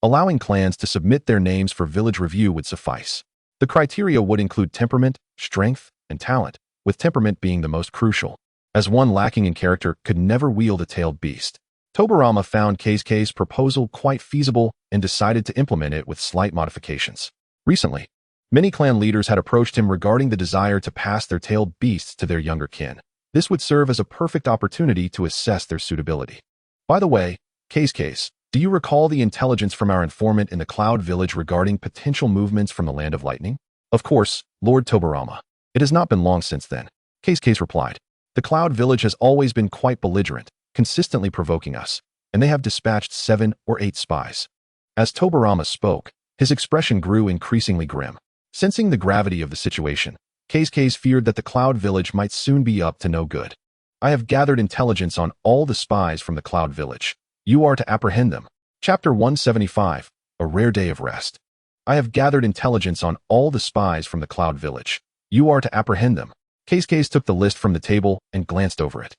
Speaker 1: Allowing clans to submit their names for village review would suffice. The criteria would include temperament, strength, and talent, with temperament being the most crucial, as one lacking in character could never wield a tailed beast. Tobirama found Case's proposal quite feasible and decided to implement it with slight modifications. Recently, many clan leaders had approached him regarding the desire to pass their tailed beasts to their younger kin. This would serve as a perfect opportunity to assess their suitability. By the way, Case, do you recall the intelligence from our informant in the Cloud Village regarding potential movements from the Land of Lightning? Of course, Lord Tobirama. It has not been long since then. Case replied. The Cloud Village has always been quite belligerent, consistently provoking us, and they have dispatched 7 or 8 spies. As Tobirama spoke, his expression grew increasingly grim. Sensing the gravity of the situation, Case feared that the Cloud Village might soon be up to no good. I have gathered intelligence on all the spies from the Cloud Village. You are to apprehend them. Chapter 175, A Rare Day of Rest. I have gathered intelligence on all the spies from the Cloud Village. You are to apprehend them. Case took the list from the table and glanced over it.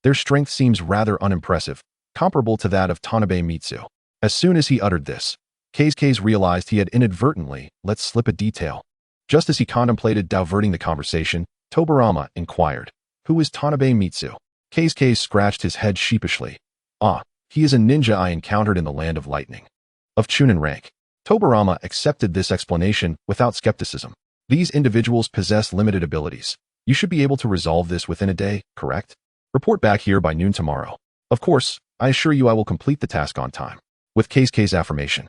Speaker 1: Their strength seems rather unimpressive, comparable to that of Tanabe Mitsu. As soon as he uttered this, Case realized he had inadvertently let slip a detail. Just as he contemplated diverting the conversation, Tobirama inquired, Who is Tanabe Mitsu? Case scratched his head sheepishly. He is a ninja I encountered in the Land of Lightning. Of Chunin rank. Tobirama accepted this explanation without skepticism. These individuals possess limited abilities. You should be able to resolve this within a day, correct? Report back here by noon tomorrow. Of course, I assure you I will complete the task on time. with Keisuke's affirmation.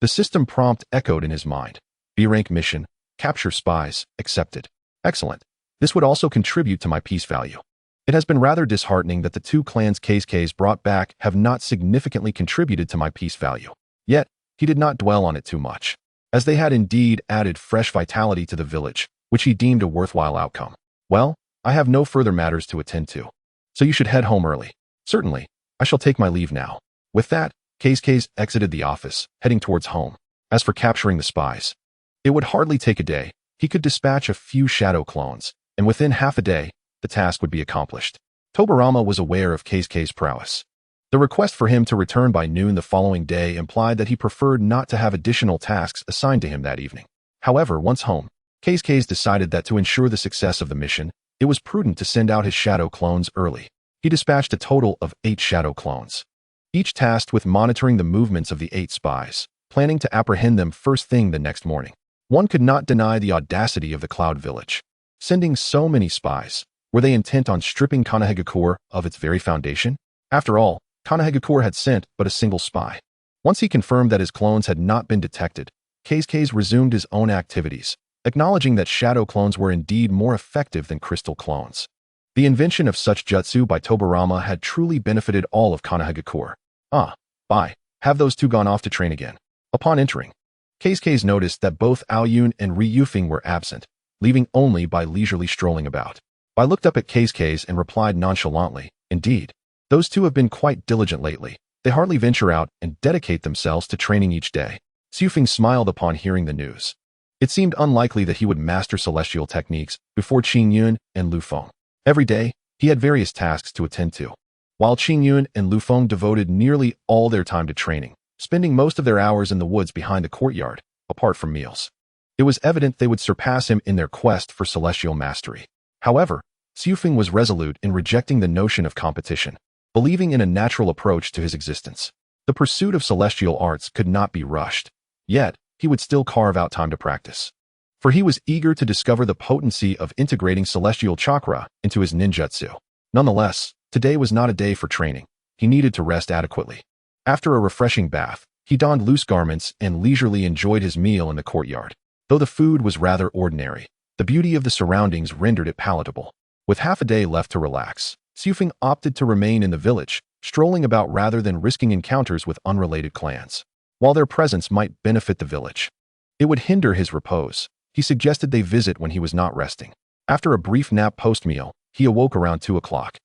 Speaker 1: The system prompt echoed in his mind. B-rank mission, capture spies, accepted. Excellent. This would also contribute to my peace value. It has been rather disheartening that the two clans Keisuke's brought back have not significantly contributed to my peace value. Yet, he did not dwell on it too much, as they had indeed added fresh vitality to the village, which he deemed a worthwhile outcome. Well, I have no further matters to attend to, so you should head home early. Certainly, I shall take my leave now. With that, Keisuke exited the office, heading towards home. As for capturing the spies, it would hardly take a day. He could dispatch a few shadow clones, and within half a day, the task would be accomplished. Tobirama was aware of Keisuke's prowess. The request for him to return by noon the following day implied that he preferred not to have additional tasks assigned to him that evening. However, once home, Keisuke decided that to ensure the success of the mission, it was prudent to send out his shadow clones early. He dispatched a total of 8 shadow clones, each tasked with monitoring the movements of the 8 spies, planning to apprehend them first thing the next morning. One could not deny the audacity of the Cloud Village. Sending so many spies, were they intent on stripping Konoha of its very foundation? After all, Konoha had sent but a single spy. Once he confirmed that his clones had not been detected, Keisuke resumed his own activities, acknowledging that shadow clones were indeed more effective than crystal clones. The invention of such jutsu by Tobirama had truly benefited all of Konoha. Have those two gone off to train again? Upon entering, Keisuke noticed that both Aoyun and Ryufing were absent, leaving only by leisurely strolling about. I looked up at Keisuke and replied nonchalantly, indeed. Those two have been quite diligent lately. They hardly venture out and dedicate themselves to training each day. Ryufing smiled upon hearing the news. It seemed unlikely that he would master celestial techniques before Qingyun and Lu Feng. Every day, he had various tasks to attend to, while Qingyun and Lu Feng devoted nearly all their time to training, spending most of their hours in the woods behind the courtyard, apart from meals. It was evident they would surpass him in their quest for celestial mastery. However, Ryufing was resolute in rejecting the notion of competition, believing in a natural approach to his existence. The pursuit of celestial arts could not be rushed, yet he would still carve out time to practice. For he was eager to discover the potency of integrating celestial chakra into his ninjutsu. Nonetheless, today was not a day for training. He needed to rest adequately. After a refreshing bath, he donned loose garments and leisurely enjoyed his meal in the courtyard. Though the food was rather ordinary, the beauty of the surroundings rendered it palatable. With half a day left to relax, Ryufing opted to remain in the village, strolling about rather than risking encounters with unrelated clans. While their presence might benefit the village, it would hinder his repose. He suggested they visit when he was not resting. After a brief nap post-meal, he awoke around 2 o'clock,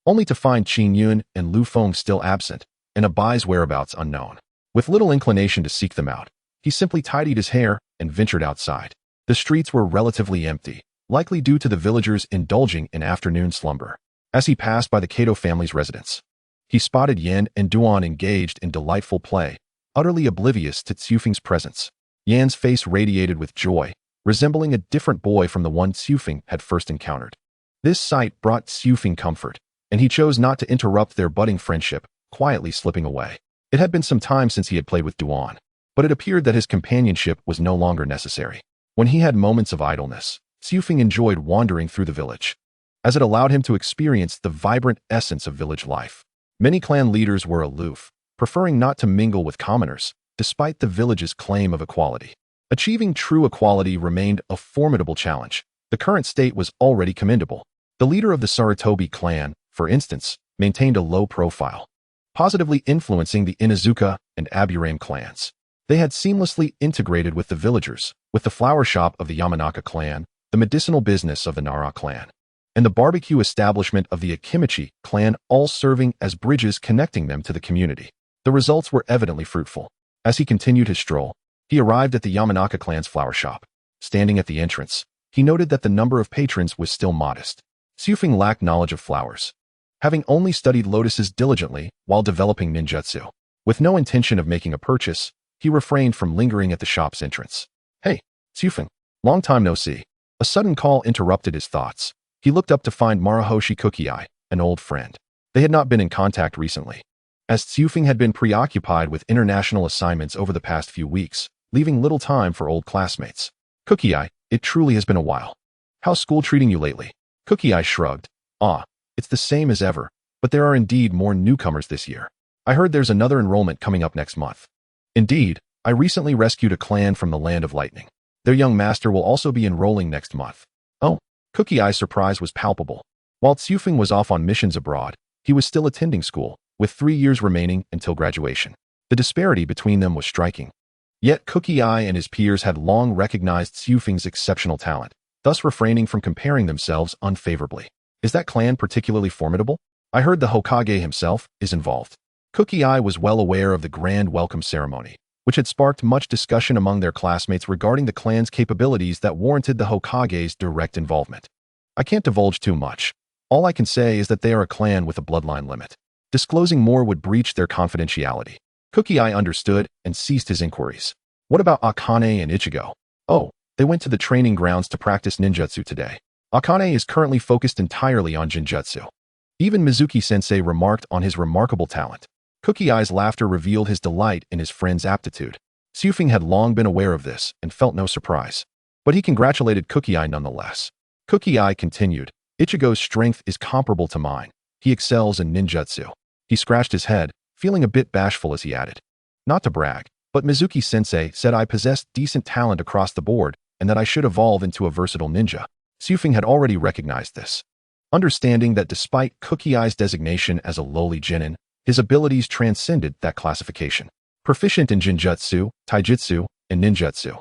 Speaker 1: only to find Qingyun and Lu Feng still absent, and Abai's whereabouts unknown. With little inclination to seek them out, he simply tidied his hair and ventured outside. The streets were relatively empty, likely due to the villagers indulging in afternoon slumber. As he passed by the Kato family's residence, he spotted Yan and Duan engaged in delightful play, utterly oblivious to Ryufing's presence. Yan's face radiated with joy, resembling a different boy from the one Ryufing had first encountered. This sight brought Ryufing comfort, and he chose not to interrupt their budding friendship, quietly slipping away. It had been some time since he had played with Duan, but it appeared that his companionship was no longer necessary. When he had moments of idleness, Ryufing enjoyed wandering through the village, as it allowed him to experience the vibrant essence of village life. Many clan leaders were aloof, preferring not to mingle with commoners, despite the village's claim of equality. Achieving true equality remained a formidable challenge. The current state was already commendable. The leader of the Sarutobi clan, for instance, maintained a low profile, positively influencing the Inuzuka and Aburame clans. They had seamlessly integrated with the villagers, with the flower shop of the Yamanaka clan, the medicinal business of the Nara clan, and the barbecue establishment of the Akimichi clan, all serving as bridges connecting them to the community. The results were evidently fruitful. As he continued his stroll, he arrived at the Yamanaka clan's flower shop. Standing at the entrance, he noted that the number of patrons was still modest. Ryufing lacked knowledge of flowers, having only studied lotuses diligently while developing ninjutsu. With no intention of making a purchase, he refrained from lingering at the shop's entrance. "Hey, Ryufing, long time no see." A sudden call interrupted his thoughts. He looked up to find Marahoshi Kukiai, an old friend. They had not been in contact recently, as Ryufing had been preoccupied with international assignments over the past few weeks, leaving little time for old classmates. "Kukiai, it truly has been a while. How's school treating you lately?" Kukiai shrugged. It's the same as ever, but there are indeed more newcomers this year. I heard there's another enrollment coming up next month. Indeed, I recently rescued a clan from the Land of Lightning. Their young master will also be enrolling next month. Oh, Cookie Eye's surprise was palpable. While Tsufeng was off on missions abroad, he was still attending school, with 3 years remaining until graduation. The disparity between them was striking. Yet Cookie Eye and his peers had long recognized Tsufeng's exceptional talent, thus refraining from comparing themselves unfavorably. Is that clan particularly formidable? I heard the Hokage himself is involved. Cookie Eye was well aware of the grand welcome ceremony, which had sparked much discussion among their classmates regarding the clan's capabilities that warranted the Hokage's direct involvement. I can't divulge too much. All I can say is that they are a clan with a bloodline limit. Disclosing more would breach their confidentiality. Cookie Eye understood and ceased his inquiries. What about Akane and Ichigo? Oh, they went to the training grounds to practice ninjutsu today. Akane is currently focused entirely on jinjutsu. Even Mizuki-sensei remarked on his remarkable talent. Cookie Eye's laughter revealed his delight in his friend's aptitude. Tsufeng had long been aware of this and felt no surprise. But he congratulated Cookie Eye nonetheless. Cookie Eye continued, Ichigo's strength is comparable to mine. He excels in ninjutsu. He scratched his head, feeling a bit bashful as he added. Not to brag, but Mizuki-sensei said I possessed decent talent across the board and that I should evolve into a versatile ninja. Tsufeng had already recognized this. Understanding that despite Cookie Eye's designation as a lowly genin, his abilities transcended that classification. Proficient in jinjutsu, taijutsu, and ninjutsu.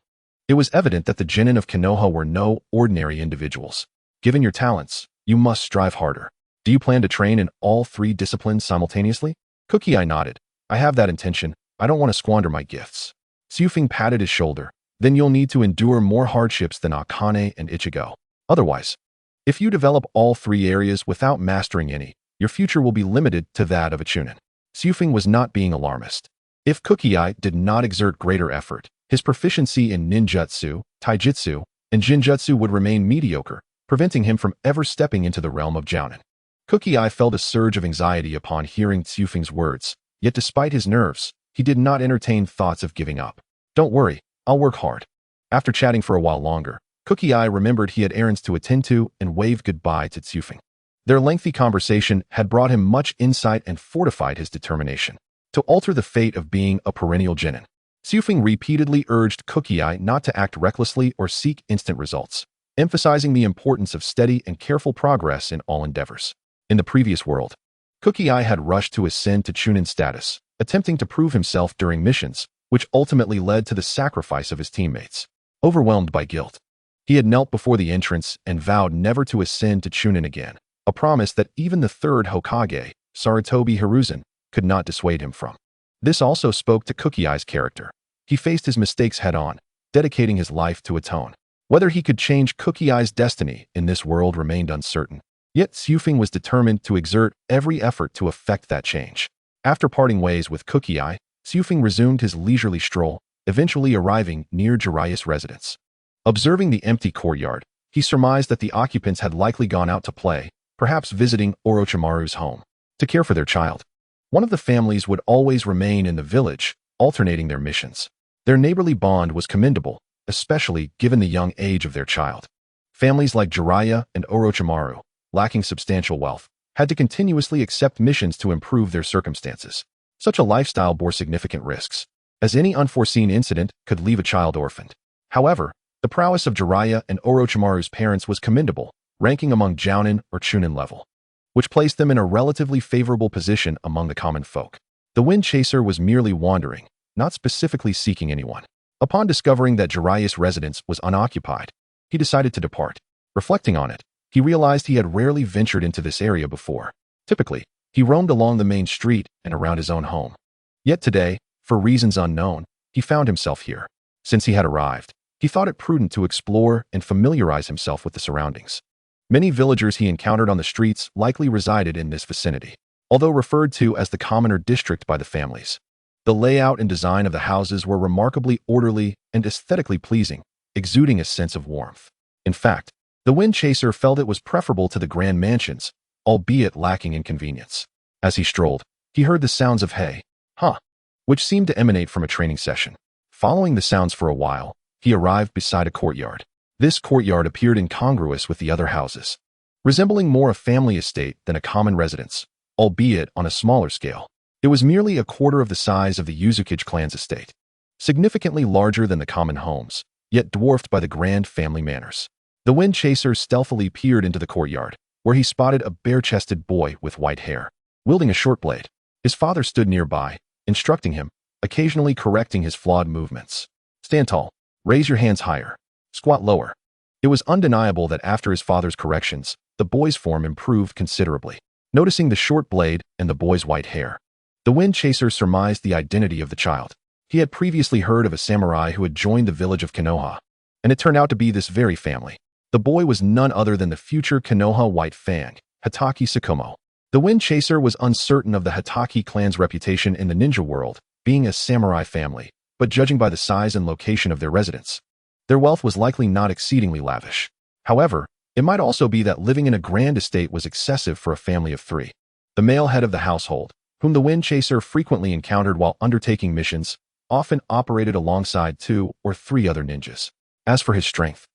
Speaker 1: It was evident that the genin of Konoha were no ordinary individuals. Given your talents, you must strive harder. Do you plan to train in all 3 disciplines simultaneously? Cookie Eye nodded. I have that intention. I don't want to squander my gifts. Tsufeng patted his shoulder. Then you'll need to endure more hardships than Akane and Ichigo. Otherwise, if you develop all 3 areas without mastering any, your future will be limited to that of a chunin. Tsufeng was not being alarmist. If Cookie Eye did not exert greater effort, his proficiency in ninjutsu, taijutsu, and jinjutsu would remain mediocre, preventing him from ever stepping into the realm of jounin. Cookie Eye felt a surge of anxiety upon hearing Tsufeng's words, yet despite his nerves, he did not entertain thoughts of giving up. Don't worry, I'll work hard. After chatting for a while longer, Cookie Eye remembered he had errands to attend to and waved goodbye to Tsufeng. Their lengthy conversation had brought him much insight and fortified his determination to alter the fate of being a perennial genin. Tsufeng repeatedly urged Cookie Eye not to act recklessly or seek instant results, emphasizing the importance of steady and careful progress in all endeavors. In the previous world, Cookie Eye had rushed to ascend to chunin status, attempting to prove himself during missions, which ultimately led to the sacrifice of his teammates. Overwhelmed by guilt, he had knelt before the entrance and vowed never to ascend to chunin again, a promise that even the 3rd Hokage, Sarutobi Hiruzen, could not dissuade him from. This also spoke to Cookie Eye's character. He faced his mistakes head-on, dedicating his life to atone. Whether he could change Cookie Eye's destiny in this world remained uncertain. Yet Tsufeng was determined to exert every effort to effect that change. After parting ways with Cookie Eye, Tsufeng resumed his leisurely stroll, eventually arriving near Jiraiya's residence. Observing the empty courtyard, he surmised that the occupants had likely gone out to play, perhaps visiting Orochimaru's home, to care for their child. One of the families would always remain in the village, alternating their missions. Their neighborly bond was commendable, especially given the young age of their child. Families like Jiraiya and Orochimaru, lacking substantial wealth, had to continuously accept missions to improve their circumstances. Such a lifestyle bore significant risks, as any unforeseen incident could leave a child orphaned. However, the prowess of Jiraiya and Orochimaru's parents was commendable, ranking among jounin or chunin level, which placed them in a relatively favorable position among the common folk. The Wind Chaser was merely wandering, not specifically seeking anyone. Upon discovering that Jiraiya's residence was unoccupied, he decided to depart. Reflecting on it, he realized he had rarely ventured into this area before. Typically, he roamed along the main street and around his own home. Yet today, for reasons unknown, he found himself here. Since he had arrived, he thought it prudent to explore and familiarize himself with the surroundings. Many villagers he encountered on the streets likely resided in this vicinity, although referred to as the commoner district by the families. The layout and design of the houses were remarkably orderly and aesthetically pleasing, exuding a sense of warmth. In fact, the Wind Chaser felt it was preferable to the grand mansions, albeit lacking in convenience. As he strolled, he heard the sounds of hey, huh, which seemed to emanate from a training session. Following the sounds for a while, he arrived beside a courtyard. This courtyard appeared incongruous with the other houses, resembling more a family estate than a common residence, albeit on a smaller scale. It was merely a quarter of the size of the Uchiha clan's estate, significantly larger than the common homes, yet dwarfed by the grand family manors. The wind chaser stealthily peered into the courtyard, where he spotted a bare-chested boy with white hair, wielding a short blade. His father stood nearby, instructing him, occasionally correcting his flawed movements. Stand tall, raise your hands higher, squat lower. It was undeniable that after his father's corrections, the boy's form improved considerably. Noticing the short blade and the boy's white hair, the wind chaser surmised the identity of the child. He had previously heard of a samurai who had joined the village of Konoha, and it turned out to be this very family. The boy was none other than the future Konoha White Fang, Hitachi Tsukumo. The wind chaser was uncertain of the Hitachi clan's reputation in the ninja world, being a samurai family, but judging by the size and location of their residence, their wealth was likely not exceedingly lavish. However, it might also be that living in a grand estate was excessive for a family of three. The male head of the household, whom the wind chaser frequently encountered while undertaking missions, often operated alongside 2 or 3 other ninjas. As for his strength,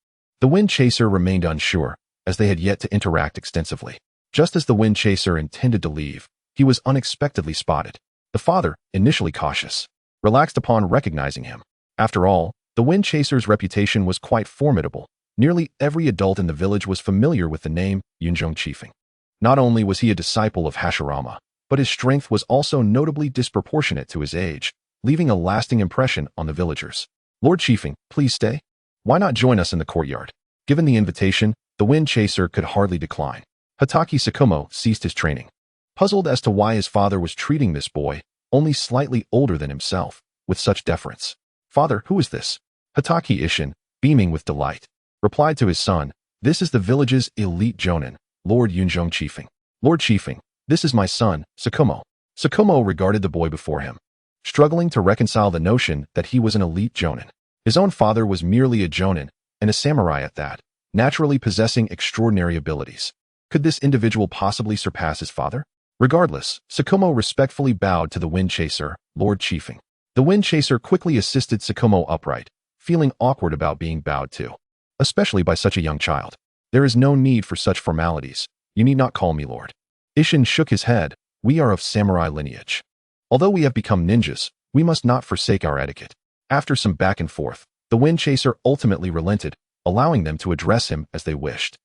Speaker 1: the wind chaser remained unsure, as they had yet to interact extensively. Just as the wind chaser intended to leave, he was unexpectedly spotted. The father, initially cautious, relaxed upon recognizing him. After all, the wind chaser's reputation was quite formidable. Nearly every adult in the village was familiar with the name Yunjong Chiefing. Not only was he a disciple of Hashirama, but his strength was also notably disproportionate to his age, leaving a lasting impression on the villagers. Lord Chiefing, please stay. Why not join us in the courtyard? Given the invitation, the wind chaser could hardly decline. Hitachi Tsukumo ceased his training, puzzled as to why his father was treating this boy, only slightly older than himself, with such deference. Father, who is this? Hitachi Ishin, beaming with delight, replied to his son, this is the village's elite jonin, Lord Yunjong Chiefing. Lord Chiefing, this is my son, Tsukumo. Tsukumo regarded the boy before him, struggling to reconcile the notion that he was an elite jonin. His own father was merely a jonin, and a samurai at that, naturally possessing extraordinary abilities. Could this individual possibly surpass his father? Regardless, Tsukumo respectfully bowed to the wind chaser, Lord Chiefing. The wind chaser quickly assisted Tsukumo upright, feeling awkward about being bowed to, especially by such a young child. There is no need for such formalities. You need not call me Lord. Ishin shook his head. We are of samurai lineage. Although we have become ninjas, we must not forsake our etiquette. After some back and forth, the wind chaser ultimately relented, allowing them to address him as they wished.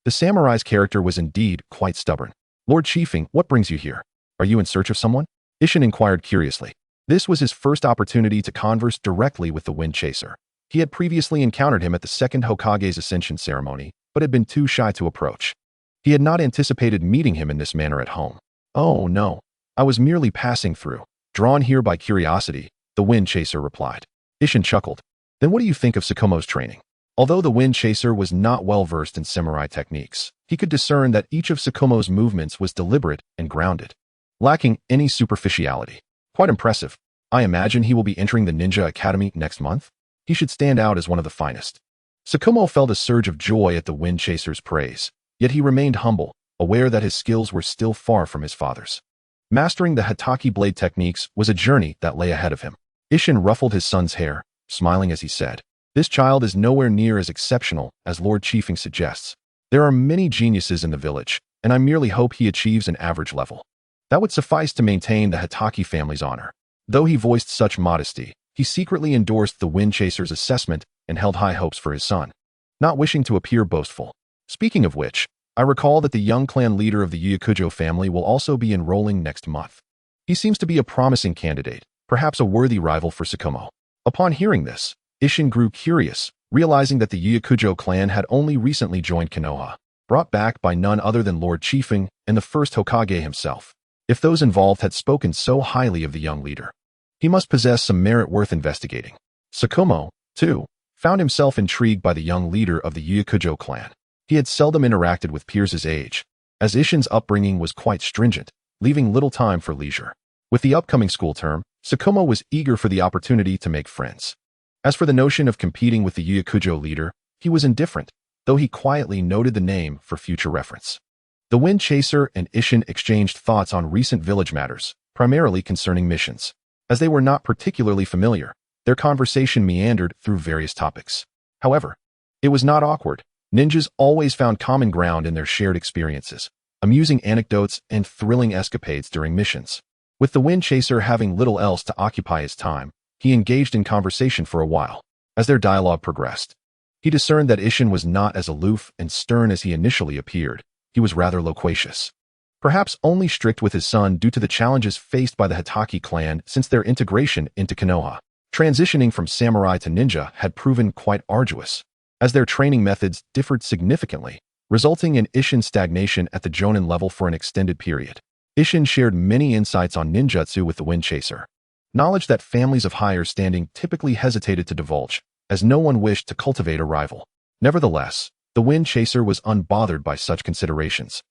Speaker 1: The samurai's character was indeed quite stubborn. Lord Chiefing, what brings you here? Are you in search of someone? Ishin inquired curiously. This was his first opportunity to converse directly with the wind chaser. He had previously encountered him at the second Hokage's ascension ceremony, but had been too shy to approach. He had not anticipated meeting him in this manner at home. Oh no, I was merely passing through, drawn here by curiosity, the wind chaser replied. Ishin chuckled. Then what do you think of Tsukumo's training? Although the wind chaser was not well versed in samurai techniques, he could discern that each of Tsukumo's movements was deliberate and grounded, lacking any superficiality. Quite impressive. I imagine he will be entering the Ninja Academy next month. He should stand out as one of the finest. Tsukumo felt a surge of joy at the wind chaser's praise, yet he remained humble, aware that his skills were still far from his father's. Mastering the Hitachi blade techniques was a journey that lay ahead of him. Ishin ruffled his son's hair, smiling as he said, this child is nowhere near as exceptional as Lord Chiefing suggests. There are many geniuses in the village, and I merely hope he achieves an average level. That would suffice to maintain the Hitachi family's honor. Though he voiced such modesty, he secretly endorsed the wind chaser's assessment and held high hopes for his son, not wishing to appear boastful. Speaking of which, I recall that the young clan leader of the Uchiha family will also be enrolling next month. He seems to be a promising candidate, perhaps a worthy rival for Tsukumo. Upon hearing this, Ishin grew curious, realizing that the Uchiha clan had only recently joined Konoha, brought back by none other than Lord Chiefing and the first Hokage himself. If those involved had spoken so highly of the young leader, he must possess some merit worth investigating. Tsukumo, too, found himself intrigued by the young leader of the Uchiha clan. He had seldom interacted with peers his age, as Ishin's upbringing was quite stringent, leaving little time for leisure. With the upcoming school term, Tsukumo was eager for the opportunity to make friends. As for the notion of competing with the Uchiha leader, he was indifferent, though he quietly noted the name for future reference. The wind chaser and Ishin exchanged thoughts on recent village matters, primarily concerning missions. As they were not particularly familiar, their conversation meandered through various topics. However, it was not awkward. Ninjas always found common ground in their shared experiences, amusing anecdotes and thrilling escapades during missions. With the wind chaser having little else to occupy his time, he engaged in conversation for a while. As their dialogue progressed, he discerned that Isshin was not as aloof and stern as he initially appeared. He was rather loquacious. Perhaps only strict with his son due to the challenges faced by the Hokage clan since their integration into Konoha. Transitioning from samurai to ninja had proven quite arduous, as their training methods differed significantly, resulting in Isshin's stagnation at the Jonin level for an extended period. Isshin shared many insights on ninjutsu with the wind chaser, knowledge that families of higher standing typically hesitated to divulge, as no one wished to cultivate a rival. Nevertheless, the wind chaser was unbothered by such considerations,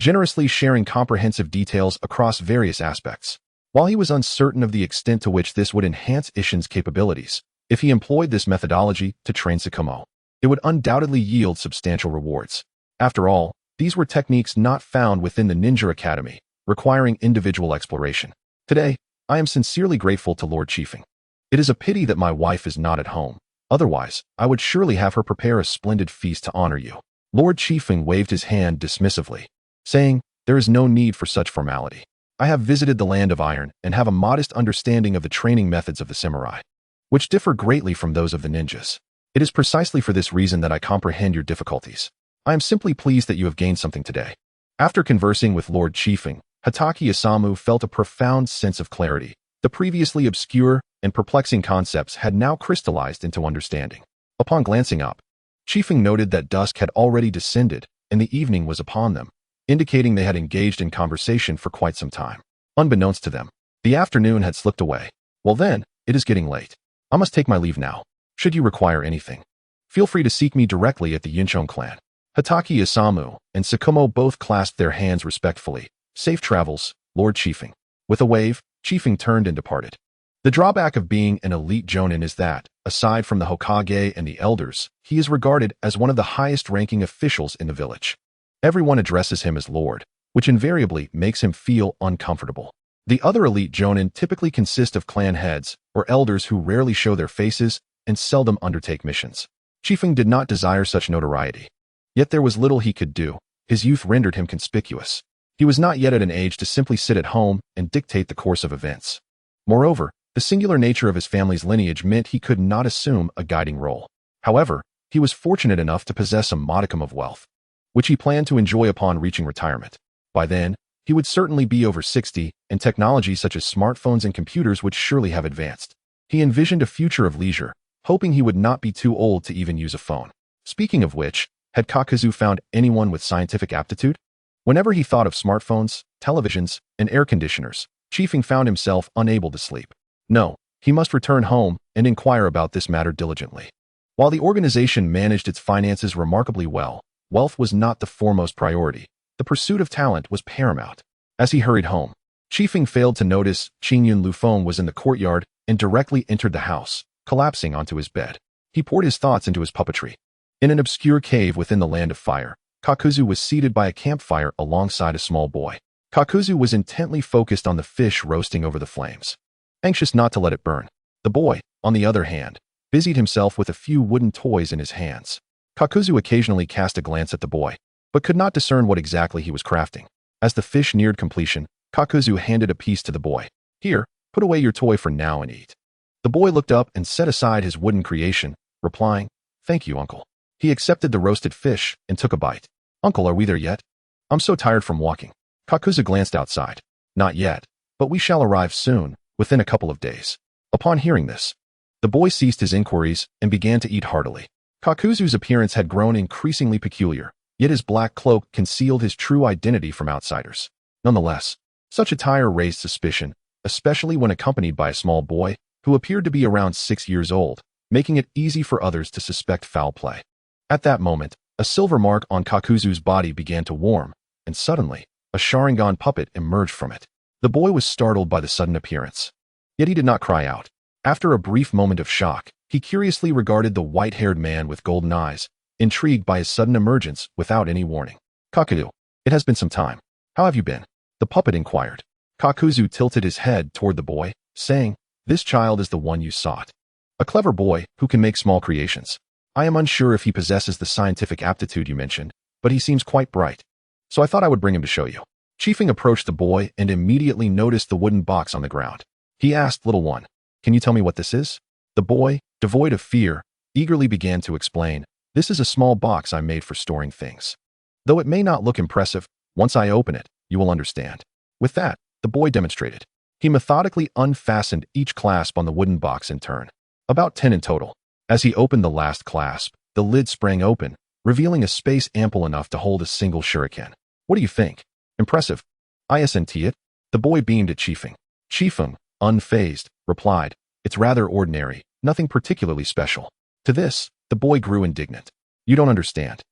Speaker 1: generously sharing comprehensive details across various aspects. While he was uncertain of the extent to which this would enhance Isshin's capabilities, if he employed this methodology to train Tsukumo, it would undoubtedly yield substantial rewards. After all, these were techniques not found within the Ninja Academy, requiring individual exploration. Today, I am sincerely grateful to Lord Chiefing. It is a pity that my wife is not at home. Otherwise, I would surely have her prepare a splendid feast to honor you. Lord Chiefing waved his hand dismissively, saying, "There is no need for such formality. I have visited the Land of Iron and have a modest understanding of the training methods of the samurai, which differ greatly from those of the ninjas. It is precisely for this reason that I comprehend your difficulties. I am simply pleased that you have gained something today." After conversing with Lord Chiefing, Hatake Isamu felt a profound sense of clarity. The previously obscure and perplexing concepts had now crystallized into understanding. Upon glancing up, Chiefing noted that dusk had already descended and the evening was upon them, indicating they had engaged in conversation for quite some time. Unbeknownst to them, the afternoon had slipped away. "Well then, it is getting late. I must take my leave now. Should you require anything, feel free to seek me directly at the Yunchon clan." Hatake Isamu and Tsukumo both clasped their hands respectfully. "Safe travels, Lord Chiefing." With a wave, Chiefing turned and departed. The drawback of being an elite jonin is that, aside from the Hokage and the elders, he is regarded as one of the highest-ranking officials in the village. Everyone addresses him as Lord, which invariably makes him feel uncomfortable. The other elite jonin typically consist of clan heads or elders who rarely show their faces and seldom undertake missions. Chiefing did not desire such notoriety. Yet there was little he could do. His youth rendered him conspicuous. He was not yet at an age to simply sit at home and dictate the course of events. Moreover, the singular nature of his family's lineage meant he could not assume a guiding role. However, he was fortunate enough to possess a modicum of wealth, which he planned to enjoy upon reaching retirement. By then, he would certainly be over 60, and technology such as smartphones and computers would surely have advanced. He envisioned a future of leisure, hoping he would not be too old to even use a phone. Speaking of which, had Kakuzu found anyone with scientific aptitude? Whenever he thought of smartphones, televisions, and air conditioners, Chiefing found himself unable to sleep. No, he must return home and inquire about this matter diligently. While the organization managed its finances remarkably well, wealth was not the foremost priority. The pursuit of talent was paramount. As he hurried home, Chiefing failed to notice Qingyun Lufeng was in the courtyard and directly entered the house, collapsing onto his bed. He poured his thoughts into his puppetry. In an obscure cave within the Land of Fire, Kakuzu was seated by a campfire alongside a small boy. Kakuzu was intently focused on the fish roasting over the flames, anxious not to let it burn. The boy, on the other hand, busied himself with a few wooden toys in his hands. Kakuzu occasionally cast a glance at the boy, but could not discern what exactly he was crafting. As the fish neared completion, Kakuzu handed a piece to the boy. "Here, put away your toy for now and eat." The boy looked up and set aside his wooden creation, replying, "Thank you, uncle." He accepted the roasted fish and took a bite. "Uncle, are we there yet? I'm so tired from walking." Kakuzu glanced outside. "Not yet, but we shall arrive soon, within a couple of days." Upon hearing this, the boy ceased his inquiries and began to eat heartily. Kakuzu's appearance had grown increasingly peculiar, yet his black cloak concealed his true identity from outsiders. Nonetheless, such attire raised suspicion, especially when accompanied by a small boy who appeared to be around 6 years old, making it easy for others to suspect foul play. At that moment, a silver mark on Kakuzu's body began to warm, and suddenly, a Sharingan puppet emerged from it. The boy was startled by the sudden appearance. Yet he did not cry out. After a brief moment of shock, he curiously regarded the white-haired man with golden eyes, intrigued by his sudden emergence without any warning. "Kakuzu, it has been some time. How have you been?" the puppet inquired. Kakuzu tilted his head toward the boy, saying, "This child is the one you sought. A clever boy who can make small creations. I am unsure if he possesses the scientific aptitude you mentioned, but he seems quite bright. So I thought I would bring him to show you." Chiefing approached the boy and immediately noticed the wooden box on the ground. He asked little one, "Can you tell me what this is?" The boy, devoid of fear, eagerly began to explain, "This is a small box I made for storing things. Though it may not look impressive, once I open it, you will understand." With that, the boy demonstrated. He methodically unfastened each clasp on the wooden box in turn, about 10 in total. As he opened the last clasp, the lid sprang open, revealing a space ample enough to hold a single shuriken. "What do you think? Impressive? Isn't it?" The boy beamed at Chiefing. Chiefing, unfazed, replied, "It's rather ordinary, nothing particularly special." To this, the boy grew indignant. "You don't understand.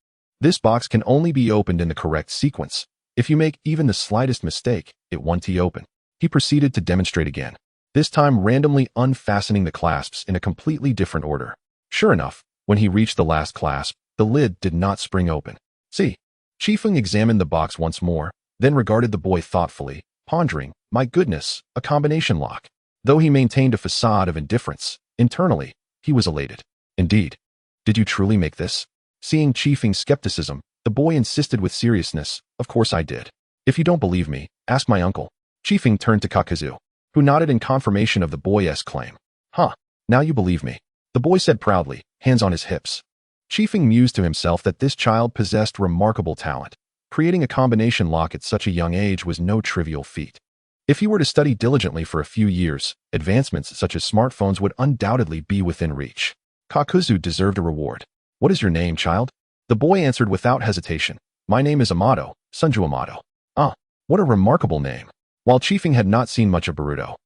Speaker 1: This box can only be opened in the correct sequence. If you make even the slightest mistake, it won't open." He proceeded to demonstrate again, this time randomly unfastening the clasps in a completely different order. Sure enough, when he reached the last clasp, the lid did not spring open. "See." Chiefing examined the box once more, then regarded the boy thoughtfully, pondering, "My goodness, a combination lock." Though he maintained a facade of indifference, internally, he was elated. "Indeed. Did you truly make this?" Seeing Chiefing's skepticism, the boy insisted with seriousness, "Of course I did. If you don't believe me, ask my uncle." Chiefing turned to Kakuzu, who nodded in confirmation of the boy's claim. "Huh, now you believe me," the boy said proudly, hands on his hips. Chiefing mused to himself that this child possessed remarkable talent. Creating a combination lock at such a young age was no trivial feat. If he were to study diligently for a few years, advancements such as smartphones would undoubtedly be within reach. Kakuzu deserved a reward. "What is your name, child?" The boy answered without hesitation. "My name is Amato, Sunju Amato." "Ah, what a remarkable name." While Chiefing had not seen much of Boruto,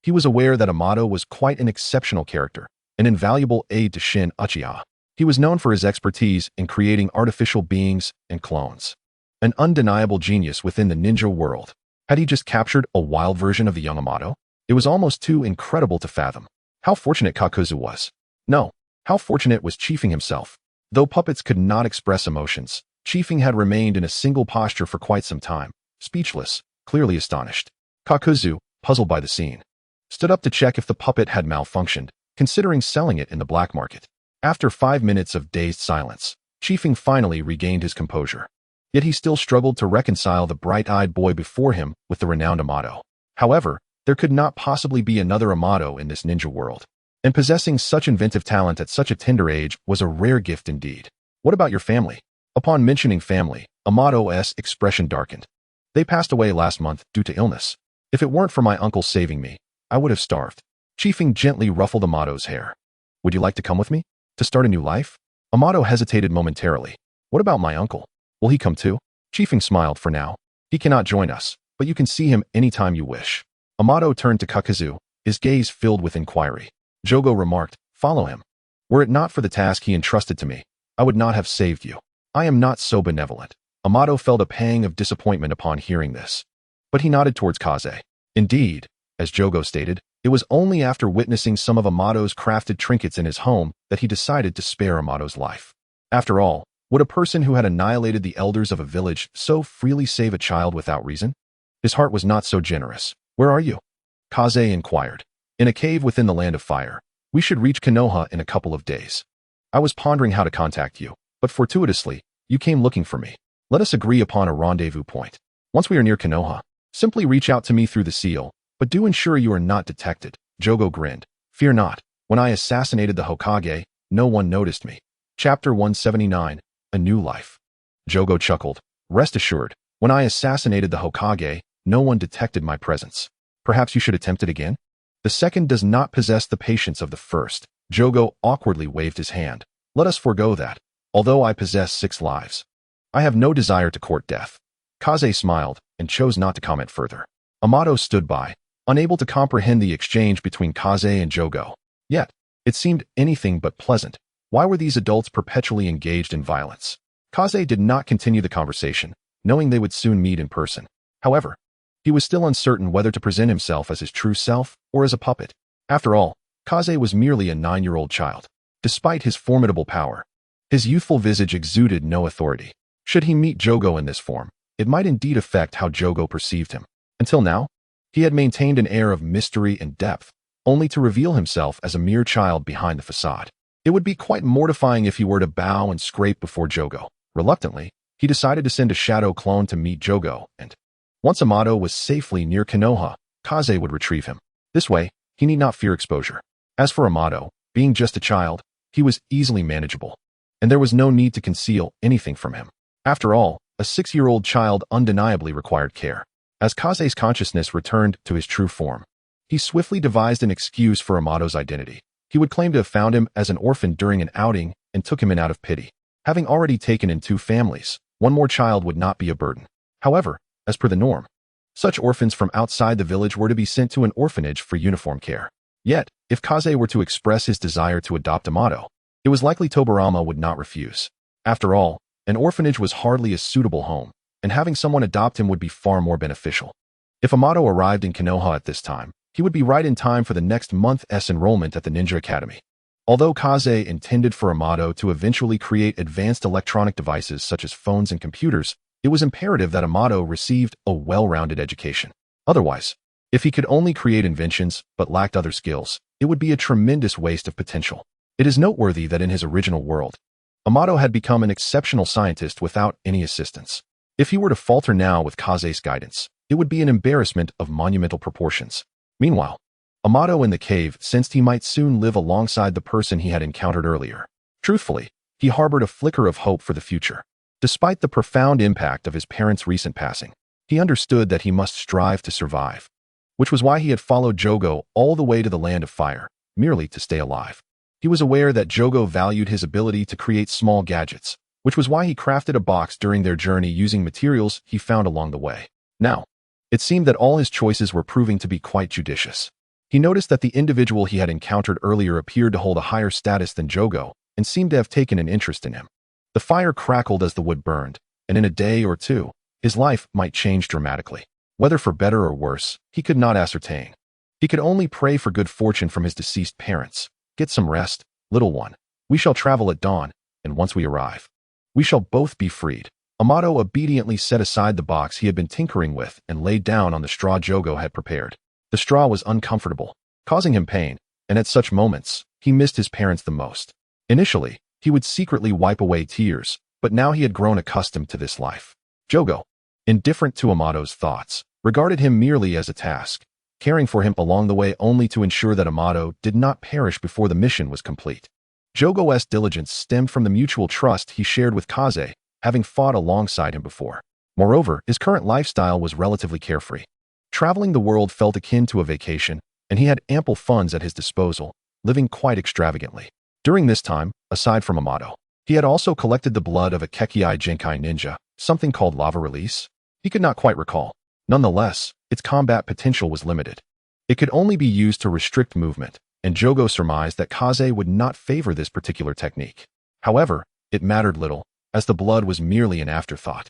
Speaker 1: he was aware that Amato was quite an exceptional character, an invaluable aid to Shin Uchiha. He was known for his expertise in creating artificial beings and clones. An undeniable genius within the ninja world. Had he just captured a wild version of the young Amato? It was almost too incredible to fathom. How fortunate Kakuzu was. No, how fortunate was Chiefing himself. Though puppets could not express emotions, Chiefing had remained in a single posture for quite some time, speechless, clearly astonished. Kakuzu, puzzled by the scene, stood up to check if the puppet had malfunctioned, considering selling it in the black market. After 5 minutes of dazed silence, Chiefing finally regained his composure. Yet he still struggled to reconcile the bright-eyed boy before him with the renowned Amato. However, there could not possibly be another Amato in this ninja world. And possessing such inventive talent at such a tender age was a rare gift indeed. "What about your family?" Upon mentioning family, Amato's expression darkened. "They passed away last month due to illness. If it weren't for my uncle saving me, I would have starved." Chiefing gently ruffled Amato's hair. "Would you like to come with me? To start a new life?" Amato hesitated momentarily. "What about my uncle? Will he come too?" Chiefing smiled. "For now, he cannot join us, but you can see him anytime you wish." Amato turned to Kakuzu, his gaze filled with inquiry. Jogo remarked, "Follow him. Were it not for the task he entrusted to me, I would not have saved you." "I am not so benevolent." Amato felt a pang of disappointment upon hearing this. But he nodded towards Kaze. Indeed, as Jogo stated, it was only after witnessing some of Amato's crafted trinkets in his home that he decided to spare Amato's life. After all, would a person who had annihilated the elders of a village so freely save a child without reason? His heart was not so generous. "Where are you?" Kaze inquired. "In a cave within the land of fire. We should reach Konoha in a couple of days. I was pondering how to contact you, but fortuitously, you came looking for me. Let us agree upon a rendezvous point. Once we are near Konoha, simply reach out to me through the seal, but do ensure you are not detected." Jogo grinned. "Fear not. When I assassinated the Hokage, no one noticed me." Chapter 179, A New Life. Jogo chuckled. "Rest assured, when I assassinated the Hokage, no one detected my presence. Perhaps you should attempt it again? The second does not possess the patience of the first." Jogo awkwardly waved his hand. "Let us forego that. Although I possess 6 lives, I have no desire to court death." Kaze smiled and chose not to comment further. Amato stood by, unable to comprehend the exchange between Kaze and Jogo. Yet, it seemed anything but pleasant. Why were these adults perpetually engaged in violence? Kaze did not continue the conversation, knowing they would soon meet in person. However, he was still uncertain whether to present himself as his true self or as a puppet. After all, Kaze was merely a 9-year-old child. Despite his formidable power, his youthful visage exuded no authority. Should he meet Jogo in this form, it might indeed affect how Jogo perceived him. Until now, he had maintained an air of mystery and depth, only to reveal himself as a mere child behind the facade. It would be quite mortifying if he were to bow and scrape before Jogo. Reluctantly, he decided to send a shadow clone to meet Jogo and Once Amato was safely near Konoha, Kaze would retrieve him. This way, he need not fear exposure. As for Amato, being just a child, he was easily manageable, and there was no need to conceal anything from him. After all, a 6-year-old child undeniably required care. As Kaze's consciousness returned to his true form, he swiftly devised an excuse for Amato's identity. He would claim to have found him as an orphan during an outing and took him in out of pity. Having already taken in 2 families, one more child would not be a burden. However, as per the norm, such orphans from outside the village were to be sent to an orphanage for uniform care. Yet, if Kaze were to express his desire to adopt Amato, it was likely Tobirama would not refuse. After all, an orphanage was hardly a suitable home, and having someone adopt him would be far more beneficial. If Amato arrived in Konoha at this time, he would be right in time for the next month's enrollment at the Ninja Academy. Although Kaze intended for Amato to eventually create advanced electronic devices such as phones and computers, it was imperative that Amato received a well-rounded education. Otherwise, if he could only create inventions but lacked other skills, it would be a tremendous waste of potential. It is noteworthy that in his original world, Amato had become an exceptional scientist without any assistance. If he were to falter now with Kaze's guidance, it would be an embarrassment of monumental proportions. Meanwhile, Amato in the cave sensed he might soon live alongside the person he had encountered earlier. Truthfully, he harbored a flicker of hope for the future. Despite the profound impact of his parents' recent passing, he understood that he must strive to survive, which was why he had followed Jogo all the way to the Land of Fire, merely to stay alive. He was aware that Jogo valued his ability to create small gadgets, which was why he crafted a box during their journey using materials he found along the way. Now, it seemed that all his choices were proving to be quite judicious. He noticed that the individual he had encountered earlier appeared to hold a higher status than Jogo and seemed to have taken an interest in him. The fire crackled as the wood burned, and in a day or two, his life might change dramatically. Whether for better or worse, he could not ascertain. He could only pray for good fortune from his deceased parents. Get some rest, little one. We shall travel at dawn, and once we arrive, we shall both be freed. Amato obediently set aside the box he had been tinkering with and laid down on the straw Jogo had prepared. The straw was uncomfortable, causing him pain, and at such moments, he missed his parents the most. Initially, he would secretly wipe away tears, but now he had grown accustomed to this life. Jogo, indifferent to Amato's thoughts, regarded him merely as a task, caring for him along the way only to ensure that Amato did not perish before the mission was complete. Jogo's diligence stemmed from the mutual trust he shared with Kaze, having fought alongside him before. Moreover, his current lifestyle was relatively carefree. Traveling the world felt akin to a vacation, and he had ample funds at his disposal, living quite extravagantly. During this time, aside from Amato, he had also collected the blood of a Kekkei Genkai ninja, something called lava release. He could not quite recall. Nonetheless, its combat potential was limited. It could only be used to restrict movement, and Jogo surmised that Kaze would not favor this particular technique. However, it mattered little, as the blood was merely an afterthought.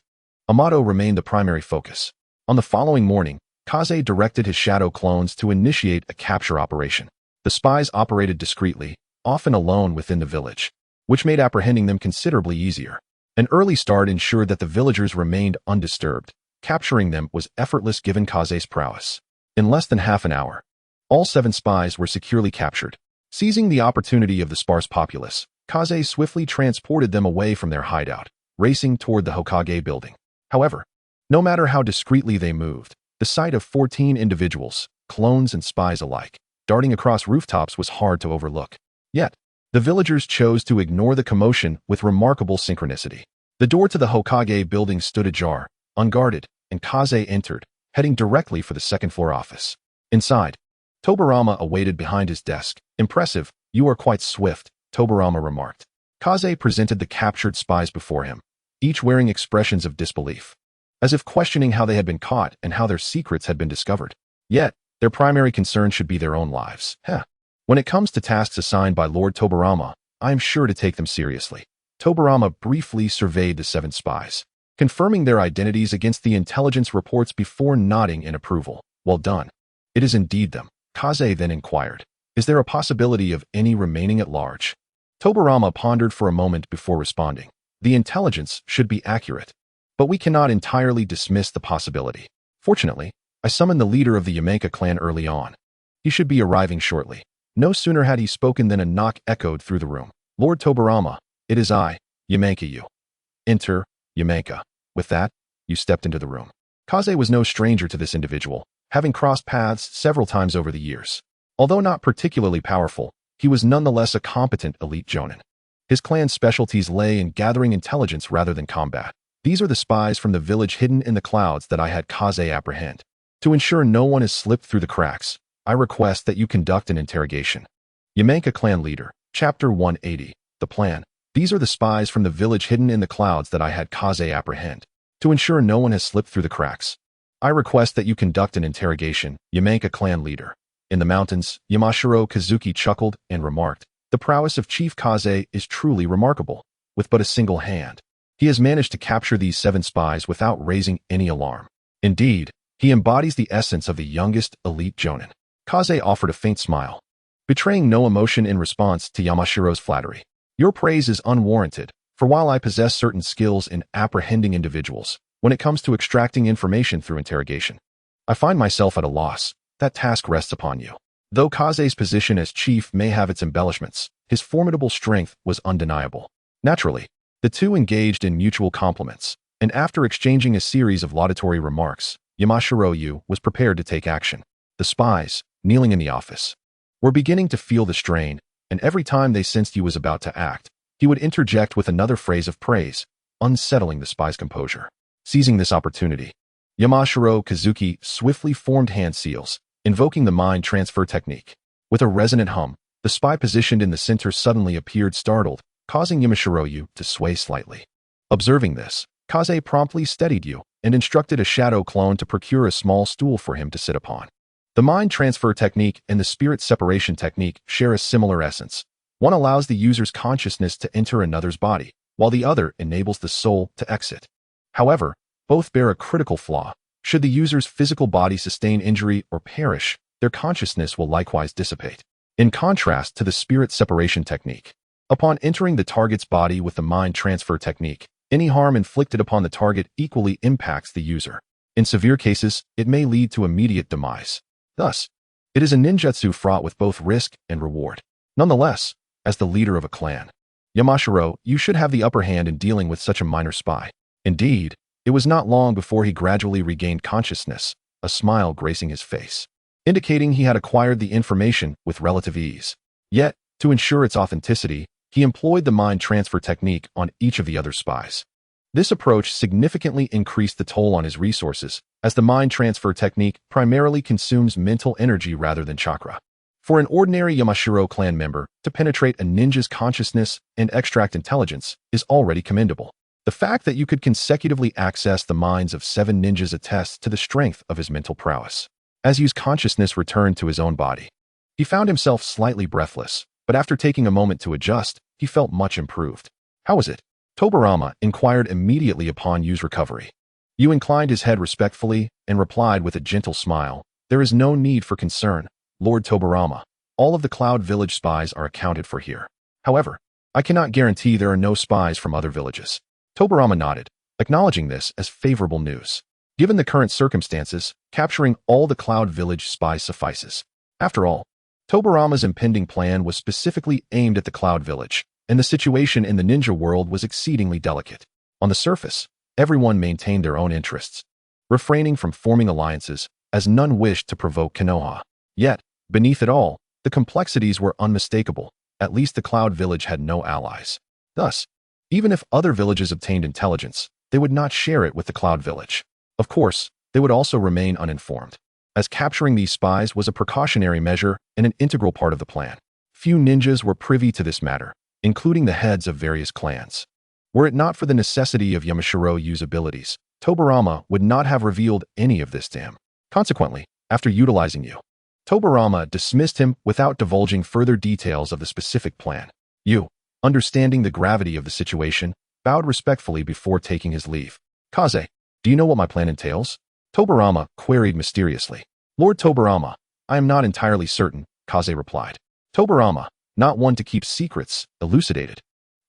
Speaker 1: Amato remained the primary focus. On the following morning, Kaze directed his shadow clones to initiate a capture operation. The spies operated discreetly, often alone within the village, which made apprehending them considerably easier. An early start ensured that the villagers remained undisturbed. Capturing them was effortless given Kaze's prowess. In less than half an hour, all 7 spies were securely captured. Seizing the opportunity of the sparse populace, Kaze swiftly transported them away from their hideout, racing toward the Hokage building. However, no matter how discreetly they moved, the sight of 14 individuals, clones and spies alike, darting across rooftops was hard to overlook. Yet, the villagers chose to ignore the commotion with remarkable synchronicity. The door to the Hokage building stood ajar, unguarded, and Kaze entered, heading directly for the second-floor office. Inside, Tobirama awaited behind his desk. Impressive, you are quite swift, Tobirama remarked. Kaze presented the captured spies before him, each wearing expressions of disbelief, as if questioning how they had been caught and how their secrets had been discovered. Yet, their primary concern should be their own lives. When it comes to tasks assigned by Lord Tobirama, I am sure to take them seriously. Tobirama briefly surveyed the 7 spies, confirming their identities against the intelligence reports before nodding in approval. Well done. It is indeed them. Kaze then inquired, is there a possibility of any remaining at large? Tobirama pondered for a moment before responding. The intelligence should be accurate, but we cannot entirely dismiss the possibility. Fortunately, I summoned the leader of the Yamenka clan early on. He should be arriving shortly. No sooner had he spoken than a knock echoed through the room. Lord Tobirama, it is I, Yamenka you. Enter, Yamenka. With that, you stepped into the room. Kaze was no stranger to this individual, having crossed paths several times over the years. Although not particularly powerful, he was nonetheless a competent elite jonin. His clan's specialties lay in gathering intelligence rather than combat. These are the spies from the village hidden in the clouds that I had Kaze apprehend. To ensure no one has slipped through the cracks, I request that you conduct an interrogation. Yamenka Clan Leader, Chapter 180, The Plan. These are the spies from the village hidden in the clouds that I had Kaze apprehend. To ensure no one has slipped through the cracks, I request that you conduct an interrogation. Yamenka Clan Leader. In the mountains, Yamashiro Kazuki chuckled and remarked, "The prowess of Chief Kaze is truly remarkable. With but a single hand, he has managed to capture these 7 spies without raising any alarm. Indeed, he embodies the essence of the youngest elite jonin." Kaze offered a faint smile, betraying no emotion in response to Yamashiro's flattery. "Your praise is unwarranted, for while I possess certain skills in apprehending individuals, when it comes to extracting information through interrogation, I find myself at a loss. That task rests upon you." Though Kaze's position as chief may have its embellishments, his formidable strength was undeniable. Naturally, the two engaged in mutual compliments, and after exchanging a series of laudatory remarks, Yamashiro Yu was prepared to take action. The spies, kneeling in the office, were beginning to feel the strain, and every time they sensed Yu was about to act, he would interject with another phrase of praise, unsettling the spy's composure. Seizing this opportunity, Yamashiro Kazuki swiftly formed hand seals, invoking the mind transfer technique. With a resonant hum, the spy positioned in the center suddenly appeared startled, causing Yamashiro Yu to sway slightly. Observing this, Kaze promptly steadied Yu and instructed a shadow clone to procure a small stool for him to sit upon. The mind transfer technique and the spirit separation technique share a similar essence. One allows the user's consciousness to enter another's body, while the other enables the soul to exit. However, both bear a critical flaw. Should the user's physical body sustain injury or perish, their consciousness will likewise dissipate. In contrast to the spirit separation technique, upon entering the target's body with the mind transfer technique, any harm inflicted upon the target equally impacts the user. In severe cases, it may lead to immediate demise. Thus, it is a ninjutsu fraught with both risk and reward. Nonetheless, as the leader of a clan, Yamashiro, you should have the upper hand in dealing with such a minor spy. Indeed, it was not long before he gradually regained consciousness, a smile gracing his face, indicating he had acquired the information with relative ease. Yet, to ensure its authenticity, he employed the mind transfer technique on each of the other spies. This approach significantly increased the toll on his resources, as the mind transfer technique primarily consumes mental energy rather than chakra. For an ordinary Yamashiro clan member to penetrate a ninja's consciousness and extract intelligence is already commendable. The fact that you could consecutively access the minds of 7 ninjas attests to the strength of his mental prowess. As Yu's consciousness returned to his own body, he found himself slightly breathless, but after taking a moment to adjust, he felt much improved. "How is it?" Tobirama inquired immediately upon Yu's recovery. Yu inclined his head respectfully and replied with a gentle smile, "There is no need for concern, Lord Tobirama. All of the Cloud Village spies are accounted for here. However, I cannot guarantee there are no spies from other villages." Tobirama nodded, acknowledging this as favorable news. Given the current circumstances, capturing all the Cloud Village spies suffices. After all, Tobirama's impending plan was specifically aimed at the Cloud Village, and the situation in the ninja world was exceedingly delicate. On the surface, everyone maintained their own interests, refraining from forming alliances, as none wished to provoke Konoha. Yet, beneath it all, the complexities were unmistakable. At least the Cloud Village had no allies. Thus, even if other villages obtained intelligence, they would not share it with the Cloud Village. Of course, they would also remain uninformed, as capturing these spies was a precautionary measure and an integral part of the plan. Few ninjas were privy to this matter, including the heads of various clans. Were it not for the necessity of Yamashiro Yu's abilities, Tobirama would not have revealed any of this to him. Consequently, after utilizing Yu, Tobirama dismissed him without divulging further details of the specific plan. Yu, understanding the gravity of the situation, bowed respectfully before taking his leave. "Kaze, do you know what my plan entails?" Tobirama queried mysteriously. "Lord Tobirama, I am not entirely certain," Kaze replied. Tobirama, not one to keep secrets, elucidated.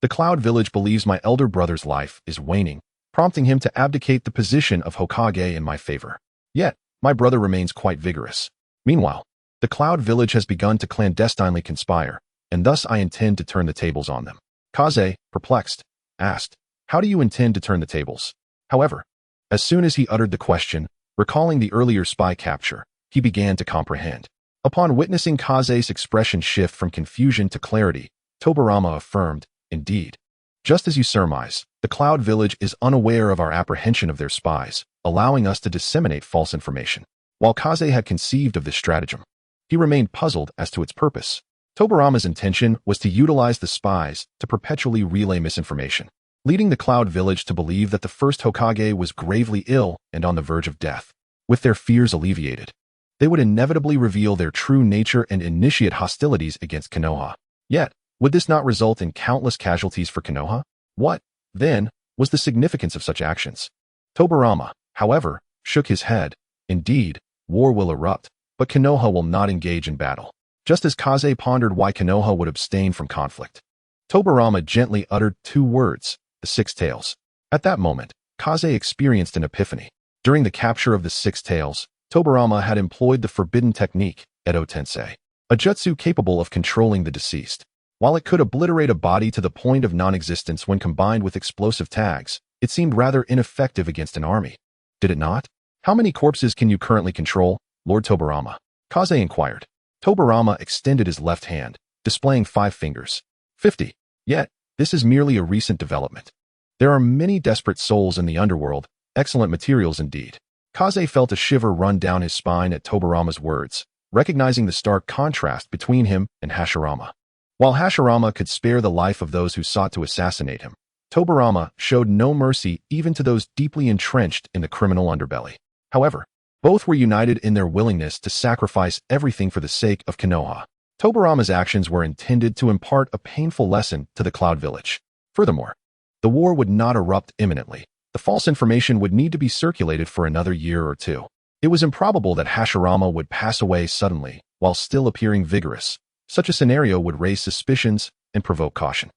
Speaker 1: "The Cloud Village believes my elder brother's life is waning, prompting him to abdicate the position of Hokage in my favor. Yet, my brother remains quite vigorous. Meanwhile, the Cloud Village has begun to clandestinely conspire, and thus I intend to turn the tables on them." Kaze, perplexed, asked, "How do you intend to turn the tables?" However, As soon as he uttered the question, recalling the earlier spy capture, he began to comprehend. Upon witnessing Kaze's expression shift from confusion to clarity, Tobirama affirmed, "Indeed. Just as you surmise, the Cloud Village is unaware of our apprehension of their spies, allowing us to disseminate false information." While Kaze had conceived of this stratagem, he remained puzzled as to its purpose. Tobirama's intention was to utilize the spies to perpetually relay misinformation, leading the Cloud Village to believe that the first Hokage was gravely ill and on the verge of death. With their fears alleviated, they would inevitably reveal their true nature and initiate hostilities against Konoha. Yet, would this not result in countless casualties for Konoha? What, then, was the significance of such actions? Tobirama, however, shook his head. Indeed, war will erupt, but Konoha will not engage in battle. Just as Kaze pondered why Konoha would abstain from conflict, Tobirama gently uttered 2 words, the 6 tails. At that moment, Kaze experienced an epiphany. During the capture of the 6 tails, Tobirama had employed the forbidden technique, Edo Tensei, a jutsu capable of controlling the deceased. While it could obliterate a body to the point of non-existence when combined with explosive tags, it seemed rather ineffective against an army. Did it not? "How many corpses can you currently control, Lord Tobirama?" Kaze inquired. Tobirama extended his left hand, displaying 5 fingers. 50. Yet, this is merely a recent development. There are many desperate souls in the underworld, excellent materials indeed. Kaze felt a shiver run down his spine at Tobirama's words, recognizing the stark contrast between him and Hashirama. While Hashirama could spare the life of those who sought to assassinate him, Tobirama showed no mercy even to those deeply entrenched in the criminal underbelly. However, both were united in their willingness to sacrifice everything for the sake of Konoha. Tobirama's actions were intended to impart a painful lesson to the Cloud Village. Furthermore, the war would not erupt imminently. The false information would need to be circulated for another year or 2. It was improbable that Hashirama would pass away suddenly while still appearing vigorous. Such a scenario would raise suspicions and provoke caution.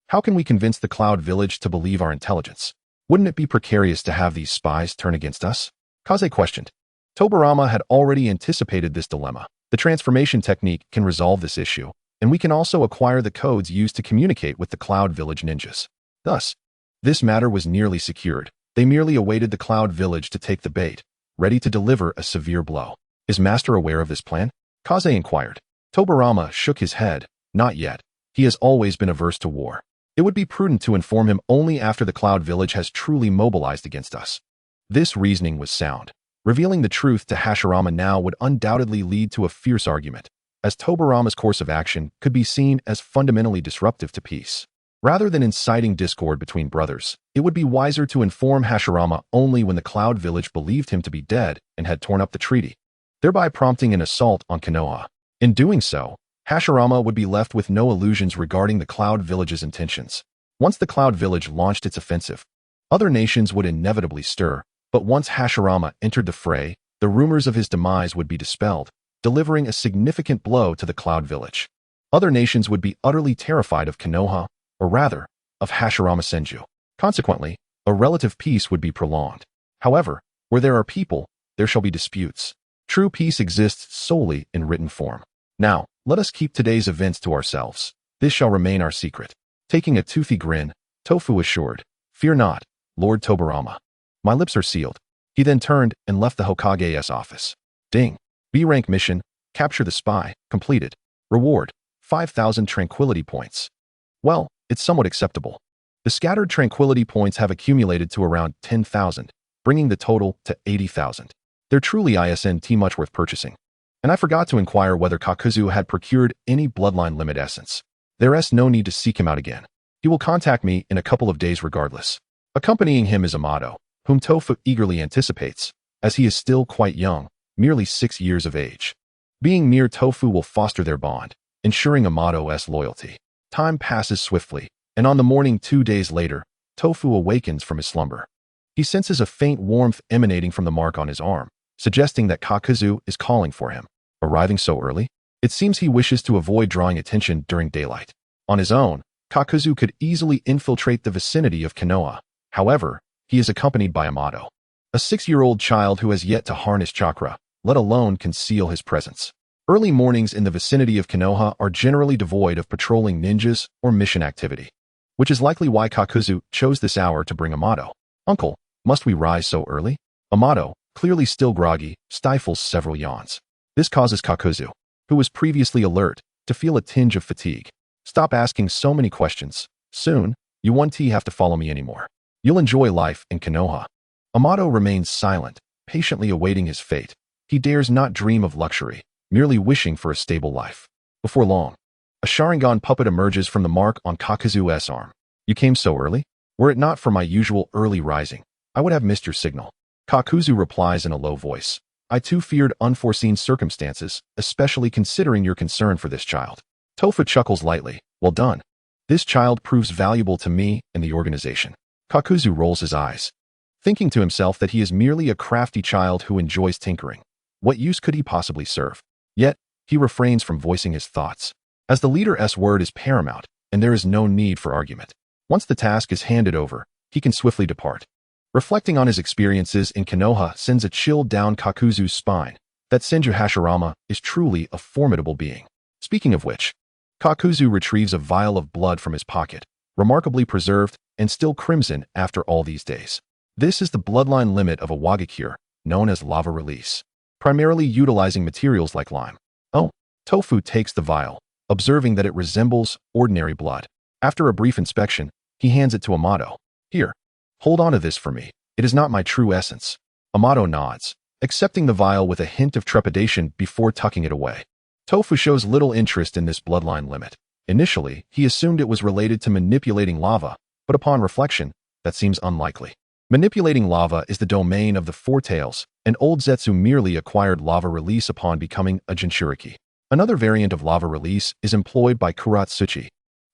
Speaker 1: How can we convince the Cloud Village to believe our intelligence? Wouldn't it be precarious to have these spies turn against us? Kaze questioned. Tobirama had already anticipated this dilemma. The transformation technique can resolve this issue, and we can also acquire the codes used to communicate with the Cloud Village ninjas. Thus, this matter was nearly secured. They merely awaited the Cloud Village to take the bait, ready to deliver a severe blow. Is Master aware of this plan? Kaze inquired. Tobirama shook his head. Not yet. He has always been averse to war. It would be prudent to inform him only after the Cloud Village has truly mobilized against us. This reasoning was sound. Revealing the truth to Hashirama now would undoubtedly lead to a fierce argument, as Tobirama's course of action could be seen as fundamentally disruptive to peace. Rather than inciting discord between brothers, it would be wiser to inform Hashirama only when the Cloud Village believed him to be dead and had torn up the treaty, thereby prompting an assault on Konoha. In doing so, Hashirama would be left with no illusions regarding the Cloud Village's intentions. Once the Cloud Village launched its offensive, other nations would inevitably stir, but once Hashirama entered the fray, the rumors of his demise would be dispelled, delivering a significant blow to the Cloud Village. Other nations would be utterly terrified of Konoha, or rather, of Hashirama Senju. Consequently, a relative peace would be prolonged. However, where there are people, there shall be disputes. True peace exists solely in written form. Now, let us keep today's events to ourselves. This shall remain our secret. Taking a toothy grin, Tofu assured, "Fear not, Lord Tobirama. My lips are sealed." He then turned and left the Hokage's office. Ding. B-rank mission, capture the spy, completed. Reward, 5,000 tranquility points. Well, it's somewhat acceptable. The scattered tranquility points have accumulated to around 10,000, bringing the total to 80,000. They're truly isn't much worth purchasing. And I forgot to inquire whether Kakuzu had procured any bloodline limit essence. There's no need to seek him out again. He will contact me in a couple of days regardless. Accompanying him is Amato, whom Tofu eagerly anticipates, as he is still quite young, merely 6 years of age. Being near Tofu will foster their bond, ensuring Amato's loyalty. Time passes swiftly, and on the morning 2 days later, Tofu awakens from his slumber. He senses a faint warmth emanating from the mark on his arm, suggesting that Kakuzu is calling for him. Arriving so early, it seems he wishes to avoid drawing attention during daylight. On his own, Kakuzu could easily infiltrate the vicinity of Konoha. However, he is accompanied by Amato, a 6-year-old child who has yet to harness chakra, let alone conceal his presence. Early mornings in the vicinity of Konoha are generally devoid of patrolling ninjas or mission activity, which is likely why Kakuzu chose this hour to bring Amato. "Uncle, Must we rise so early? Amato, clearly still groggy, stifles several yawns. This causes Kakuzu, who was previously alert, to feel a tinge of fatigue. Stop asking so many questions. Soon, you won't have to follow me anymore. You'll enjoy life in Konoha. Amato remains silent, patiently awaiting his fate. He dares not dream of luxury, merely wishing for a stable life. Before long, a Sharingan puppet emerges from the mark on Kakuzu's arm. You came so early? Were it not for my usual early rising, I would have missed your signal. Kakuzu replies in a low voice. I too feared unforeseen circumstances, especially considering your concern for this child. Tofu chuckles lightly. Well done. This child proves valuable to me and the organization. Kakuzu rolls his eyes, thinking to himself that he is merely a crafty child who enjoys tinkering. What use could he possibly serve? Yet, he refrains from voicing his thoughts, as the leader's word is paramount, and there is no need for argument. Once the task is handed over, he can swiftly depart. Reflecting on his experiences in Konoha sends a chill down Kakuzu's spine. That Senju Hashirama is truly a formidable being. Speaking of which, Kakuzu retrieves a vial of blood from his pocket, remarkably preserved and still crimson after all these days. This is the bloodline limit of a Wagakure, known as lava release, primarily utilizing materials like lime. Oh, Tofu takes the vial, observing that it resembles ordinary blood. After a brief inspection, he hands it to Amato. Here, hold on to this for me. It is not my true essence. Amato nods, accepting the vial with a hint of trepidation before tucking it away. Tofu shows little interest in this bloodline limit. Initially, he assumed it was related to manipulating lava, but upon reflection, that seems unlikely. Manipulating lava is the domain of the Four Tails, and old Zetsu merely acquired lava release upon becoming a Jinchuriki. Another variant of lava release is employed by Kuratsuchi,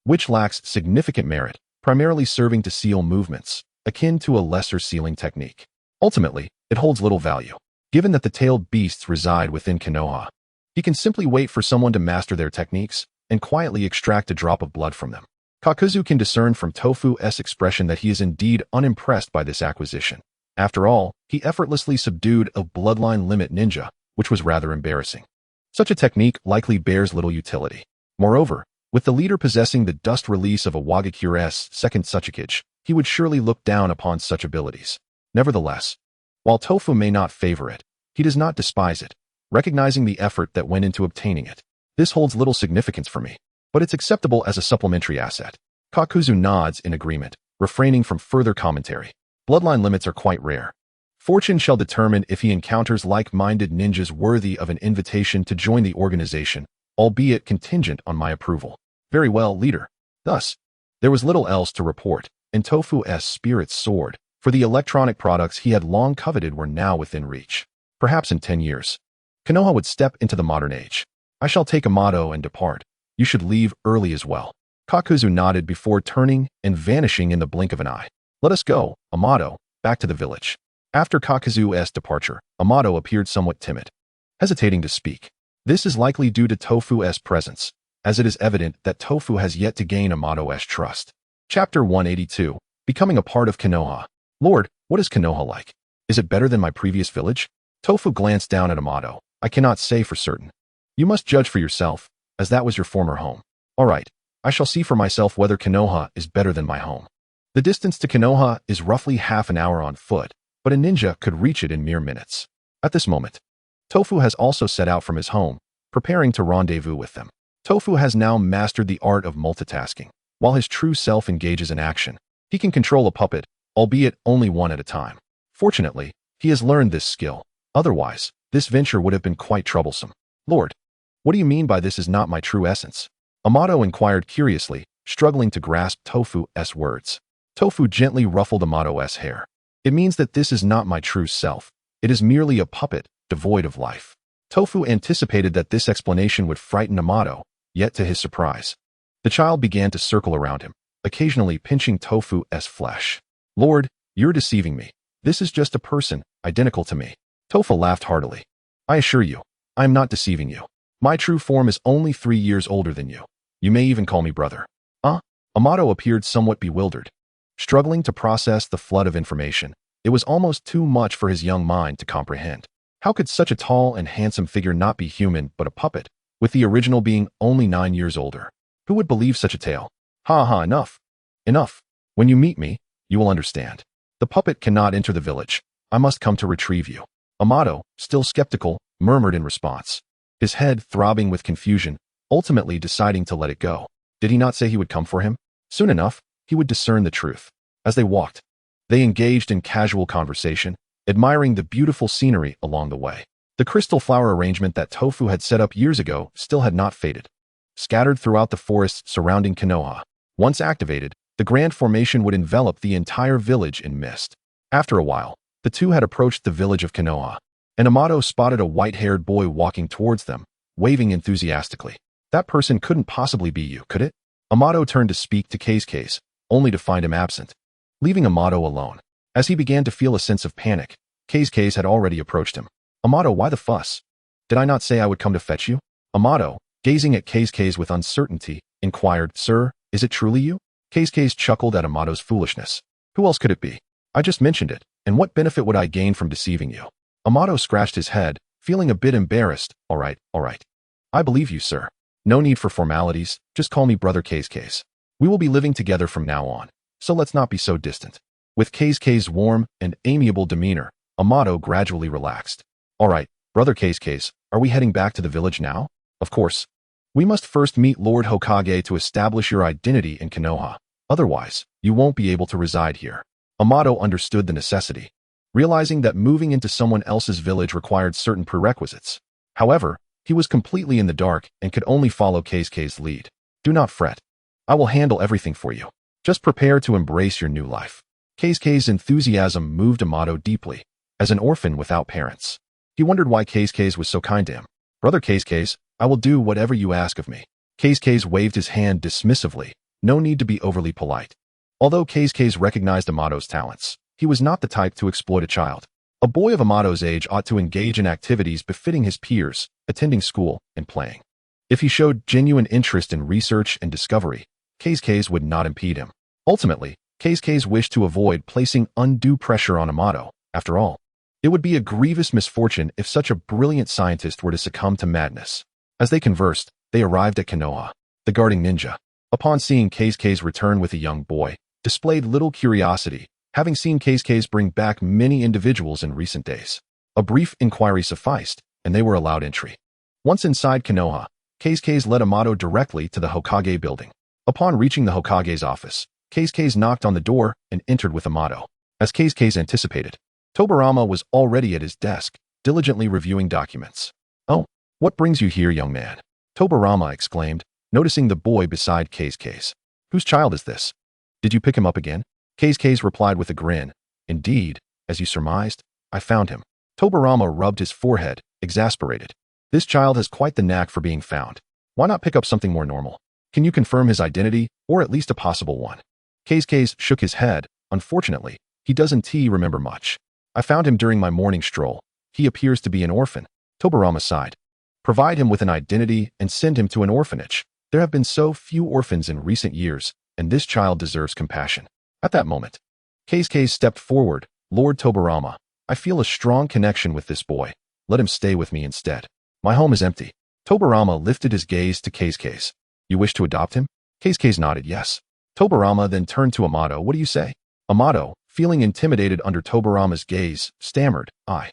Speaker 1: which lacks significant merit, primarily serving to seal movements, akin to a lesser sealing technique. Ultimately, it holds little value. Given that the tailed beasts reside within Konoha, he can simply wait for someone to master their techniques and quietly extract a drop of blood from them. Kakuzu can discern from Tofu's expression that he is indeed unimpressed by this acquisition. After all, he effortlessly subdued a bloodline limit ninja, which was rather embarrassing. Such a technique likely bears little utility. Moreover, with the leader possessing the dust release of a Wagakure's second Tsuchikage, he would surely look down upon such abilities. Nevertheless, while Tofu may not favor it, he does not despise it, recognizing the effort that went into obtaining it. This holds little significance for me, but it's acceptable as a supplementary asset. Kakuzu nods in agreement, refraining from further commentary. Bloodline limits are quite rare. Fortune shall determine if he encounters like-minded ninjas worthy of an invitation to join the organization, albeit contingent on my approval. Very well, leader. Thus, there was little else to report, and Tofu's spirits soared, for the electronic products he had long coveted were now within reach. Perhaps in 10 years, Konoha would step into the modern age. I shall take Amato and depart. You should leave early as well. Kakuzu nodded before turning and vanishing in the blink of an eye. Let us go, Amato, back to the village. After Kakuzu's departure, Amato appeared somewhat timid, hesitating to speak. This is likely due to Tofu's presence, as it is evident that Tofu has yet to gain Amato's trust. Chapter 182, Becoming a Part of Konoha. Lord, what is Konoha like? Is it better than my previous village? Tofu glanced down at Amato. I cannot say for certain. You must judge for yourself, as that was your former home. All right, I shall see for myself whether Konoha is better than my home. The distance to Konoha is roughly half an hour on foot, but a ninja could reach it in mere minutes. At this moment, Tofu has also set out from his home, preparing to rendezvous with them. Tofu has now mastered the art of multitasking. While his true self engages in action, he can control a puppet, albeit only one at a time. Fortunately, he has learned this skill. Otherwise, this venture would have been quite troublesome. Lord, what do you mean by this is not my true essence? Amato inquired curiously, struggling to grasp Tofu's words. Tofu gently ruffled Amato's hair. It means that this is not my true self. It is merely a puppet, devoid of life. Tofu anticipated that this explanation would frighten Amato, yet to his surprise, the child began to circle around him, occasionally pinching Tofu's flesh. Lord, you're deceiving me. This is just a person, identical to me. Tofu laughed heartily. I assure you, I am not deceiving you. My true form is only 3 years older than you. You may even call me brother. Amato appeared somewhat bewildered, struggling to process the flood of information. It was almost too much for his young mind to comprehend. How could such a tall and handsome figure not be human but a puppet, with the original being only 9 years older? Who would believe such a tale? Ha ha, enough. Enough. When you meet me, you will understand. The puppet cannot enter the village. I must come to retrieve you. Amato, still skeptical, murmured in response, his head throbbing with confusion, ultimately deciding to let it go. Did he not say he would come for him? Soon enough, he would discern the truth. As they walked, they engaged in casual conversation, admiring the beautiful scenery along the way. The crystal flower arrangement that Tofu had set up years ago still had not faded. Scattered throughout the forests surrounding Konoha, once activated, the grand formation would envelop the entire village in mist. After a while, the two had approached the village of Konoha, and Amato spotted a white-haired boy walking towards them, waving enthusiastically. That person couldn't possibly be you, could it? Amato turned to speak to Case, only to find him absent, leaving Amato alone. As he began to feel a sense of panic, Case had already approached him. Amato, why the fuss? Did I not say I would come to fetch you? Amato, gazing at Case with uncertainty, inquired, Sir, is it truly you? Case chuckled at Amato's foolishness. Who else could it be? I just mentioned it, and what benefit would I gain from deceiving you? Amato scratched his head, feeling a bit embarrassed. All right. I believe you, sir. No need for formalities, just call me Brother Case. We will be living together from now on, so let's not be so distant. With Case's warm and amiable demeanor, Amato gradually relaxed. All right, Brother Case, are we heading back to the village now? Of course. We must first meet Lord Hokage to establish your identity in Konoha. Otherwise, you won't be able to reside here. Amato understood the necessity, realizing that moving into someone else's village required certain prerequisites. However, he was completely in the dark and could only follow Case's lead. Do not fret. I will handle everything for you. Just prepare to embrace your new life. Case's enthusiasm moved Amato deeply. As an orphan without parents, he wondered why Case was so kind to him. Brother Case, I will do whatever you ask of me. Case waved his hand dismissively. No need to be overly polite. Although Case recognized Amato's talents, he was not the type to exploit a child. A boy of Amato's age ought to engage in activities befitting his peers, attending school and playing. If he showed genuine interest in research and discovery, Case would not impede him. Ultimately, Case wished to avoid placing undue pressure on Amato. After all, it would be a grievous misfortune if such a brilliant scientist were to succumb to madness. As they conversed, they arrived at Konoha. The guarding ninja, upon seeing Case return with a young boy, displayed little curiosity, having seen Case bring back many individuals in recent days. A brief inquiry sufficed, and they were allowed entry. Once inside Konoha, Case led Amato directly to the Hokage building. Upon reaching the Hokage's office, Case knocked on the door and entered with Amato. As Case anticipated, Tobirama was already at his desk, diligently reviewing documents. Oh, what brings you here, young man? Tobirama exclaimed, noticing the boy beside Case. Whose child is this? Did you pick him up again? Case replied with a grin. Indeed, as you surmised, I found him. Tobirama rubbed his forehead, exasperated. This child has quite the knack for being found. Why not pick up something more normal? Can you confirm his identity, or at least a possible one? Case shook his head. Unfortunately, he doesn't remember much. I found him during my morning stroll. He appears to be an orphan. Tobirama sighed. Provide him with an identity and send him to an orphanage. There have been so few orphans in recent years, and this child deserves compassion. At that moment, Case stepped forward. Lord Tobirama, I feel a strong connection with this boy. Let him stay with me instead. My home is empty. Tobirama lifted his gaze to Case. You wish to adopt him? Case nodded yes. Tobirama then turned to Amato. What do you say? Amato, feeling intimidated under Tobirama's gaze, stammered, I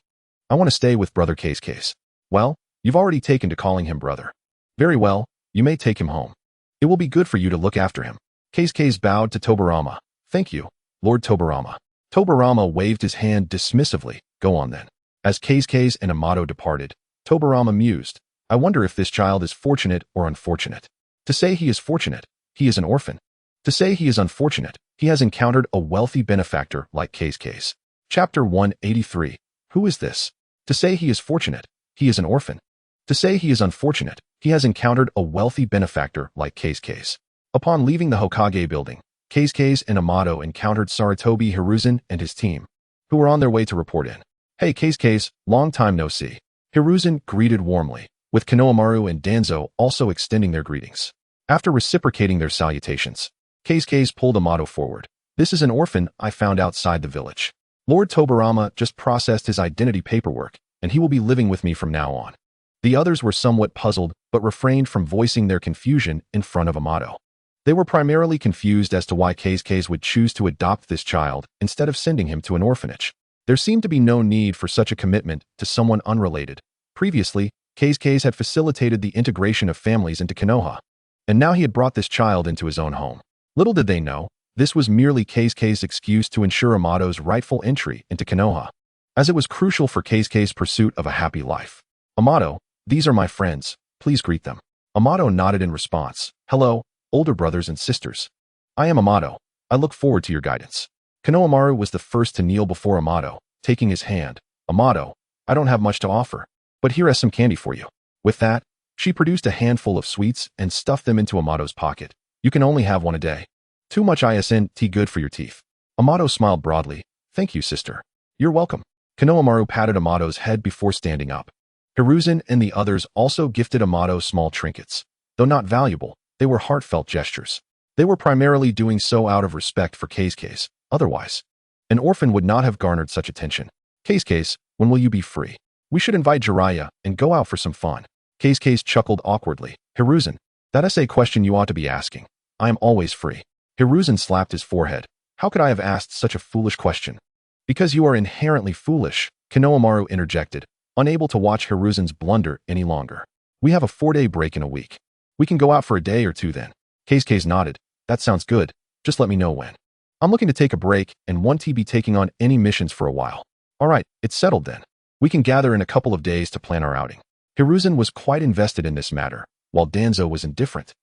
Speaker 1: want to stay with Brother Case. Well, you've already taken to calling him brother. Very well, you may take him home. It will be good for you to look after him. Case bowed to Tobirama. Thank you, Lord Tobirama. Tobirama waved his hand dismissively. Go on then. As Case and Amato departed, Tobirama mused, I wonder if this child is fortunate or unfortunate. To say he is fortunate, he is an orphan. To say he is unfortunate, he has encountered a wealthy benefactor like Case. Chapter 183. Who is this? To say he is fortunate, he is an orphan. To say he is unfortunate, he has encountered a wealthy benefactor like Case. Upon leaving the Hokage building, Case and Amato encountered Sarutobi Hiruzen and his team, who were on their way to report in. Hey Case, long time no see. Hiruzen greeted warmly, with Konohamaru and Danzo also extending their greetings. After reciprocating their salutations, Case pulled Amato forward. This is an orphan I found outside the village. Lord Tobirama just processed his identity paperwork, and he will be living with me from now on. The others were somewhat puzzled, but refrained from voicing their confusion in front of Amato. They were primarily confused as to why Keisuke would choose to adopt this child instead of sending him to an orphanage. There seemed to be no need for such a commitment to someone unrelated. Previously, Keisuke had facilitated the integration of families into Konoha, and now he had brought this child into his own home. Little did they know, this was merely Keisuke's excuse to ensure Amato's rightful entry into Konoha, as it was crucial for Keisuke's pursuit of a happy life. Amato, these are my friends, please greet them. Amato nodded in response. Hello, older brothers and sisters. I am Amato. I look forward to your guidance. Konohamaru was the first to kneel before Amato, taking his hand. Amato, I don't have much to offer, but here is some candy for you. With that, she produced a handful of sweets and stuffed them into Amato's pocket. You can only have one a day. Too much isn't good for your teeth. Amato smiled broadly. Thank you, sister. You're welcome. Konohamaru patted Amato's head before standing up. Hiruzen and the others also gifted Amato small trinkets. Though not valuable, they were heartfelt gestures. They were primarily doing so out of respect for Keisuke. Otherwise, an orphan would not have garnered such attention. Keisuke, when will you be free? We should invite Jiraiya and go out for some fun. Keisuke chuckled awkwardly. Hiruzen, that is a question you ought to be asking. I am always free. Hiruzen slapped his forehead. How could I have asked such a foolish question? Because you are inherently foolish, Konohamaru interjected, unable to watch Hiruzen's blunder any longer. We have a 4-day break in a week. We can go out for a day or two then. Keisuke nodded. That sounds good. Just let me know when. I'm looking to take a break and won't be taking on any missions for a while. All right, it's settled then. We can gather in a couple of days to plan our outing. Hiruzen was quite invested in this matter, while Danzo was indifferent,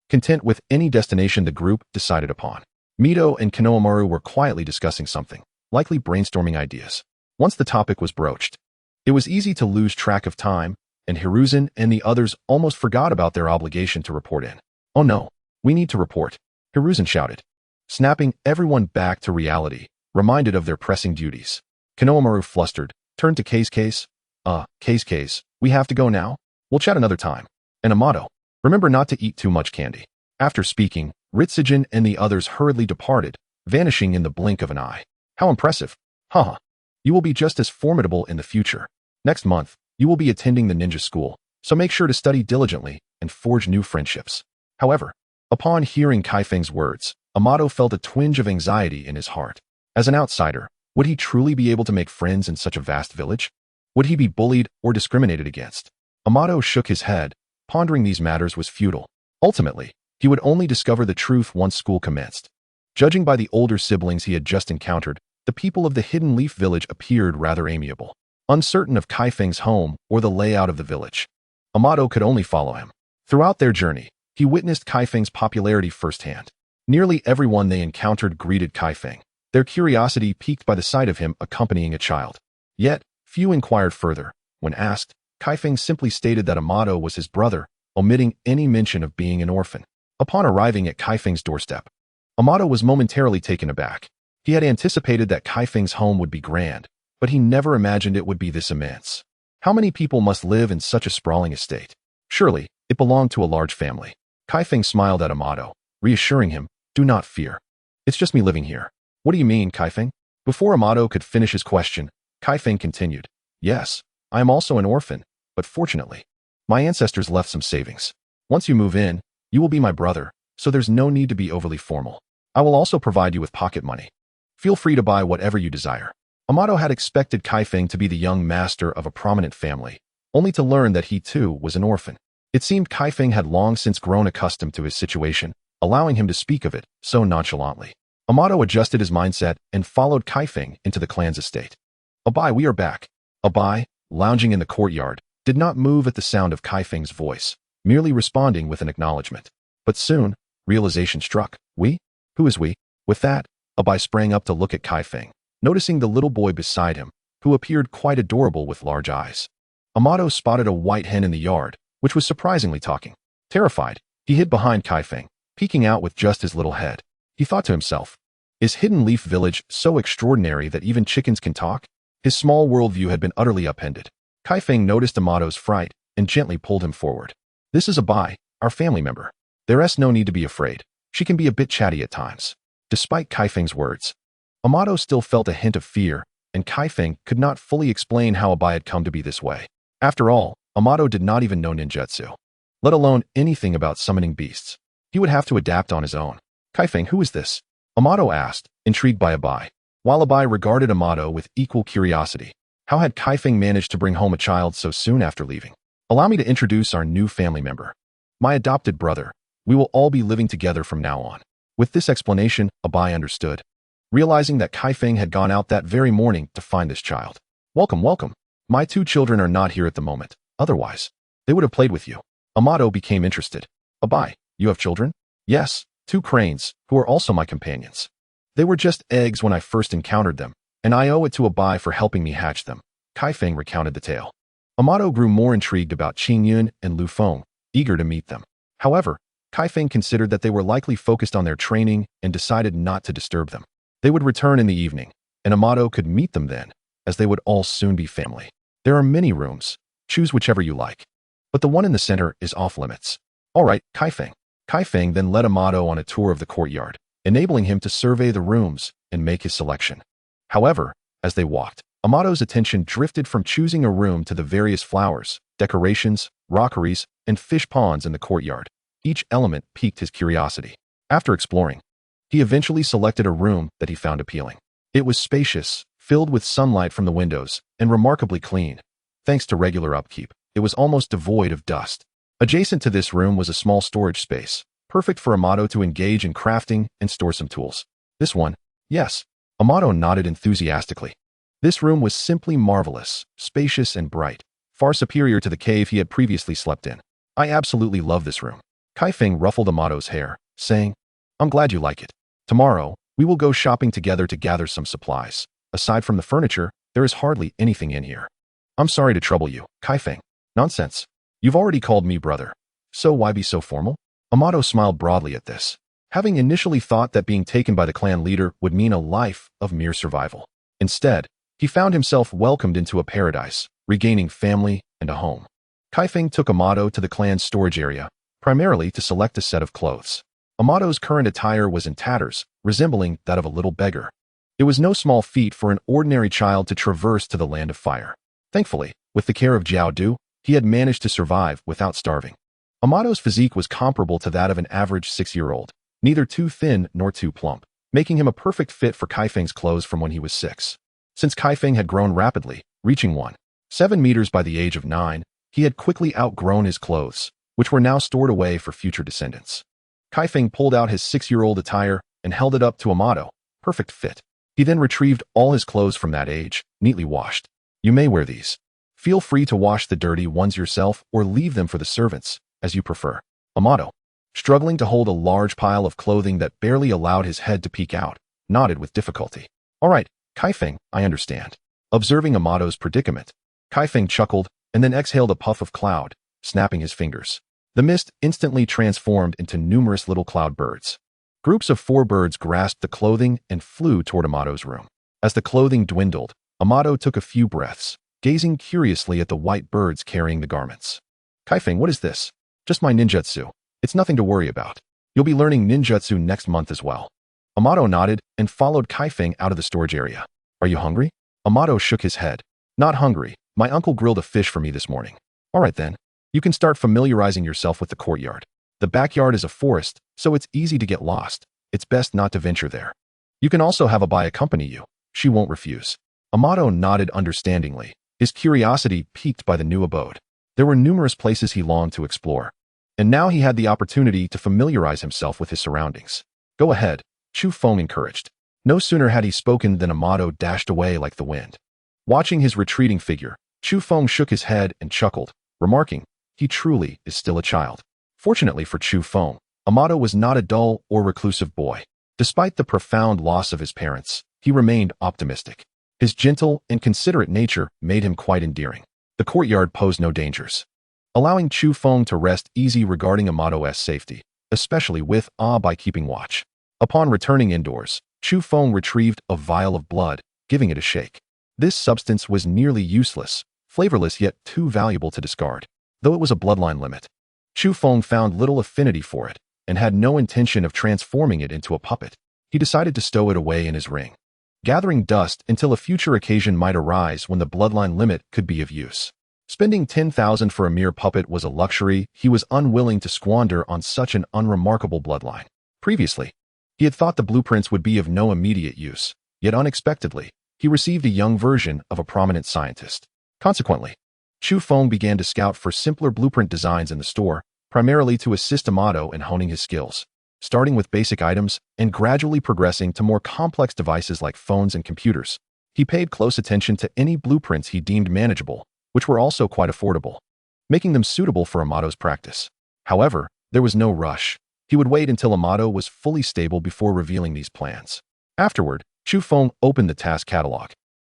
Speaker 1: content with any destination the group decided upon. Mito and Konohamaru were quietly discussing something, likely brainstorming ideas. Once the topic was broached, it was easy to lose track of time, and Hiruzen and the others almost forgot about their obligation to report in. Oh no, we need to report, Hiruzen shouted, snapping everyone back to reality, reminded of their pressing duties. Konohamaru flustered, turned to Keisuke. Keisuke, we have to go now? We'll chat another time. And Amato, remember not to eat too much candy. After speaking, Ritsugen and the others hurriedly departed, vanishing in the blink of an eye. How impressive. Haha. You will be just as formidable in the future. Next month, you will be attending the ninja school, so make sure to study diligently and forge new friendships. However, upon hearing Kaifeng's words, Amato felt a twinge of anxiety in his heart. As an outsider, would he truly be able to make friends in such a vast village? Would he be bullied or discriminated against? Amato shook his head. Pondering these matters was futile. Ultimately, he would only discover the truth once school commenced. Judging by the older siblings he had just encountered, the people of the Hidden Leaf Village appeared rather amiable. Uncertain of Kaifeng's home or the layout of the village, Amato could only follow him. Throughout their journey, he witnessed Kaifeng's popularity firsthand. Nearly everyone they encountered greeted Kaifeng, their curiosity piqued by the sight of him accompanying a child. Yet, few inquired further. When asked, Kaifeng simply stated that Amato was his brother, omitting any mention of being an orphan. Upon arriving at Kaifeng's doorstep, Amato was momentarily taken aback. He had anticipated that Kaifeng's home would be grand, but he never imagined it would be this immense. How many people must live in such a sprawling estate? Surely, it belonged to a large family. Kaifeng smiled at Amato, reassuring him, do not fear. It's just me living here. What do you mean, Kaifeng? Before Amato could finish his question, Kaifeng continued, yes, I am also an orphan, but fortunately, my ancestors left some savings. Once you move in, you will be my brother, so there's no need to be overly formal. I will also provide you with pocket money. Feel free to buy whatever you desire. Amato had expected Kaifeng to be the young master of a prominent family, only to learn that he too was an orphan. It seemed Kaifeng had long since grown accustomed to his situation, allowing him to speak of it so nonchalantly. Amato adjusted his mindset and followed Kaifeng into the clan's estate. Abai, we are back. Abai, lounging in the courtyard, did not move at the sound of Kaifeng's voice, merely responding with an acknowledgement. But soon, realization struck. We? Who is we? With that, Abai sprang up to look at Kaifeng, noticing the little boy beside him, who appeared quite adorable with large eyes. Amato spotted a white hen in the yard, which was surprisingly talking. Terrified, he hid behind Kaifeng, peeking out with just his little head. He thought to himself, is Hidden Leaf Village so extraordinary that even chickens can talk? His small worldview had been utterly upended. Kaifeng noticed Amato's fright and gently pulled him forward. This is Abai, our family member. There's no need to be afraid. She can be a bit chatty at times. Despite Kaifeng's words, Amato still felt a hint of fear, and Kaifeng could not fully explain how Abai had come to be this way. After all, Amato did not even know ninjutsu, let alone anything about summoning beasts. He would have to adapt on his own. Kaifeng, who is this? Amato asked, intrigued by Abai. While Abai regarded Amato with equal curiosity. How had Kaifeng managed to bring home a child so soon after leaving? Allow me to introduce our new family member. My adopted brother. We will all be living together from now on. With this explanation, Abai understood, realizing that Kaifeng had gone out that very morning to find this child. Welcome, welcome. My two children are not here at the moment. Otherwise, they would have played with you. Amato became interested. Abai, you have children? Yes, 2 cranes, who are also my companions. They were just eggs when I first encountered them, and I owe it to Abai for helping me hatch them. Kaifeng recounted the tale. Amato grew more intrigued about Qingyun and Lu Feng, eager to meet them. However, Kaifeng considered that they were likely focused on their training and decided not to disturb them. They would return in the evening, and Amato could meet them then, as they would all soon be family. There are many rooms. Choose whichever you like. But the one in the center is off limits. All right, Kaifeng. Kaifeng then led Amato on a tour of the courtyard, enabling him to survey the rooms and make his selection. However, as they walked, Amato's attention drifted from choosing a room to the various flowers, decorations, rockeries, and fish ponds in the courtyard. Each element piqued his curiosity. After exploring, he eventually selected a room that he found appealing. It was spacious, filled with sunlight from the windows, and remarkably clean. Thanks to regular upkeep, it was almost devoid of dust. Adjacent to this room was a small storage space, perfect for Amato to engage in crafting and store some tools. This one? Yes. Amato nodded enthusiastically. This room was simply marvelous, spacious and bright, far superior to the cave he had previously slept in. I absolutely love this room. Kaifeng ruffled Amato's hair, saying, I'm glad you like it. Tomorrow, we will go shopping together to gather some supplies. Aside from the furniture, there is hardly anything in here. I'm sorry to trouble you, Kaifeng. Nonsense. You've already called me brother. So why be so formal? Amato smiled broadly at this, having initially thought that being taken by the clan leader would mean a life of mere survival. Instead, he found himself welcomed into a paradise, regaining family and a home. Kaifeng took Amato to the clan's storage area, primarily to select a set of clothes. Amato's current attire was in tatters, resembling that of a little beggar. It was no small feat for an ordinary child to traverse to the land of fire. Thankfully, with the care of Jiao Du, he had managed to survive without starving. Amato's physique was comparable to that of an average 6-year-old, neither too thin nor too plump, making him a perfect fit for Kaifeng's clothes from when he was 6. Since Kaifeng had grown rapidly, reaching 1.7 meters by the age of 9, he had quickly outgrown his clothes, which were now stored away for future descendants. Kaifeng pulled out his 6-year-old attire and held it up to Amato. Perfect fit. He then retrieved all his clothes from that age, neatly washed. You may wear these. Feel free to wash the dirty ones yourself or leave them for the servants, as you prefer. Amato, struggling to hold a large pile of clothing that barely allowed his head to peek out, nodded with difficulty. All right, Kaifeng, I understand. Observing Amato's predicament, Kaifeng chuckled and then exhaled a puff of cloud, snapping his fingers. The mist instantly transformed into numerous little cloud birds. Groups of 4 birds grasped the clothing and flew toward Amato's room. As the clothing dwindled, Amato took a few breaths, gazing curiously at the white birds carrying the garments. Kaifeng, what is this? Just my ninjutsu. It's nothing to worry about. You'll be learning ninjutsu next month as well. Amato nodded and followed Kaifeng out of the storage area. Are you hungry? Amato shook his head. Not hungry. My uncle grilled a fish for me this morning. All right then. You can start familiarizing yourself with the courtyard. The backyard is a forest, so it's easy to get lost. It's best not to venture there. You can also have Abai accompany you. She won't refuse. Amato nodded understandingly, his curiosity piqued by the new abode. There were numerous places he longed to explore, and now he had the opportunity to familiarize himself with his surroundings. Go ahead, Chu Feng encouraged. No sooner had he spoken than Amato dashed away like the wind. Watching his retreating figure, Chu Feng shook his head and chuckled, remarking, he truly is still a child. Fortunately for Chu Feng, Amato was not a dull or reclusive boy. Despite the profound loss of his parents, he remained optimistic. His gentle and considerate nature made him quite endearing. The courtyard posed no dangers, allowing Chu Feng to rest easy regarding Amato's safety, especially with by keeping watch. Upon returning indoors, Chu Feng retrieved a vial of blood, giving it a shake. This substance was nearly useless, flavorless yet too valuable to discard. Though it was a bloodline limit, Chu Feng found little affinity for it and had no intention of transforming it into a puppet. He decided to stow it away in his ring, gathering dust until a future occasion might arise when the bloodline limit could be of use. Spending 10,000 for a mere puppet was a luxury he was unwilling to squander on such an unremarkable bloodline. Previously, he had thought the blueprints would be of no immediate use, yet unexpectedly, he received a young version of a prominent scientist. Consequently, Chu Feng began to scout for simpler blueprint designs in the store, primarily to assist Amato in honing his skills, starting with basic items and gradually progressing to more complex devices like phones and computers. He paid close attention to any blueprints he deemed manageable, which were also quite affordable, making them suitable for Amato's practice. However, there was no rush. He would wait until Amato was fully stable before revealing these plans. Afterward, Chu Feng opened the task catalog.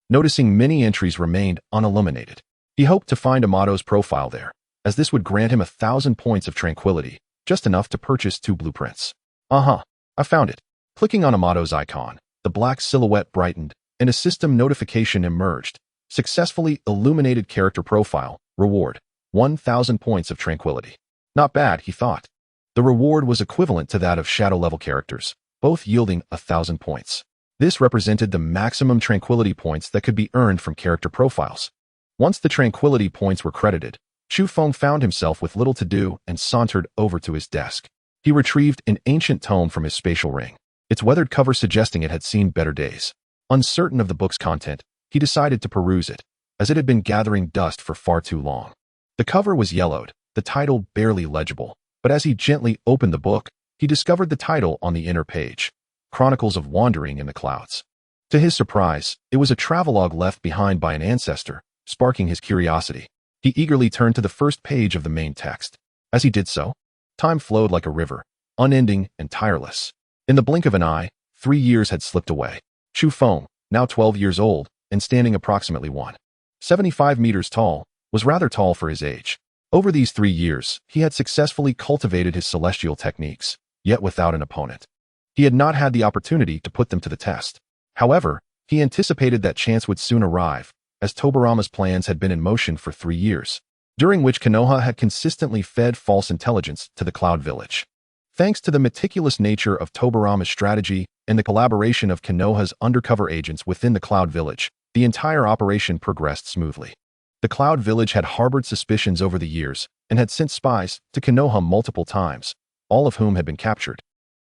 Speaker 1: Noticing many entries remained unilluminated, he hoped to find Amato's profile there, as this would grant him 1,000 points of tranquility, just enough to purchase 2 blueprints. I found it. Clicking on Amato's icon, the black silhouette brightened, and a system notification emerged. Successfully illuminated character profile, reward, 1,000 points of tranquility. Not bad, he thought. The reward was equivalent to that of shadow-level characters, both yielding 1,000 points. This represented the maximum tranquility points that could be earned from character profiles. Once the tranquility points were credited, Chu Feng found himself with little to do and sauntered over to his desk. He retrieved an ancient tome from his spatial ring, its weathered cover suggesting it had seen better days. Uncertain of the book's content, he decided to peruse it, as it had been gathering dust for far too long. The cover was yellowed, the title barely legible, but as he gently opened the book, he discovered the title on the inner page, Chronicles of Wandering in the Clouds. To his surprise, it was a travelogue left behind by an ancestor, sparking his curiosity. He eagerly turned to the first page of the main text. As he did so, time flowed like a river, unending and tireless. In the blink of an eye, 3 years had slipped away. Chu Feng, now 12 years old, and standing approximately 1.75 meters tall, was rather tall for his age. Over these 3 years, he had successfully cultivated his celestial techniques, yet without an opponent. He had not had the opportunity to put them to the test. However, he anticipated that chance would soon arrive, as Tobirama's plans had been in motion for 3 years, during which Konoha had consistently fed false intelligence to the Cloud Village. Thanks to the meticulous nature of Tobirama's strategy and the collaboration of Konoha's undercover agents within the Cloud Village, the entire operation progressed smoothly. The Cloud Village had harbored suspicions over the years and had sent spies to Konoha multiple times, all of whom had been captured.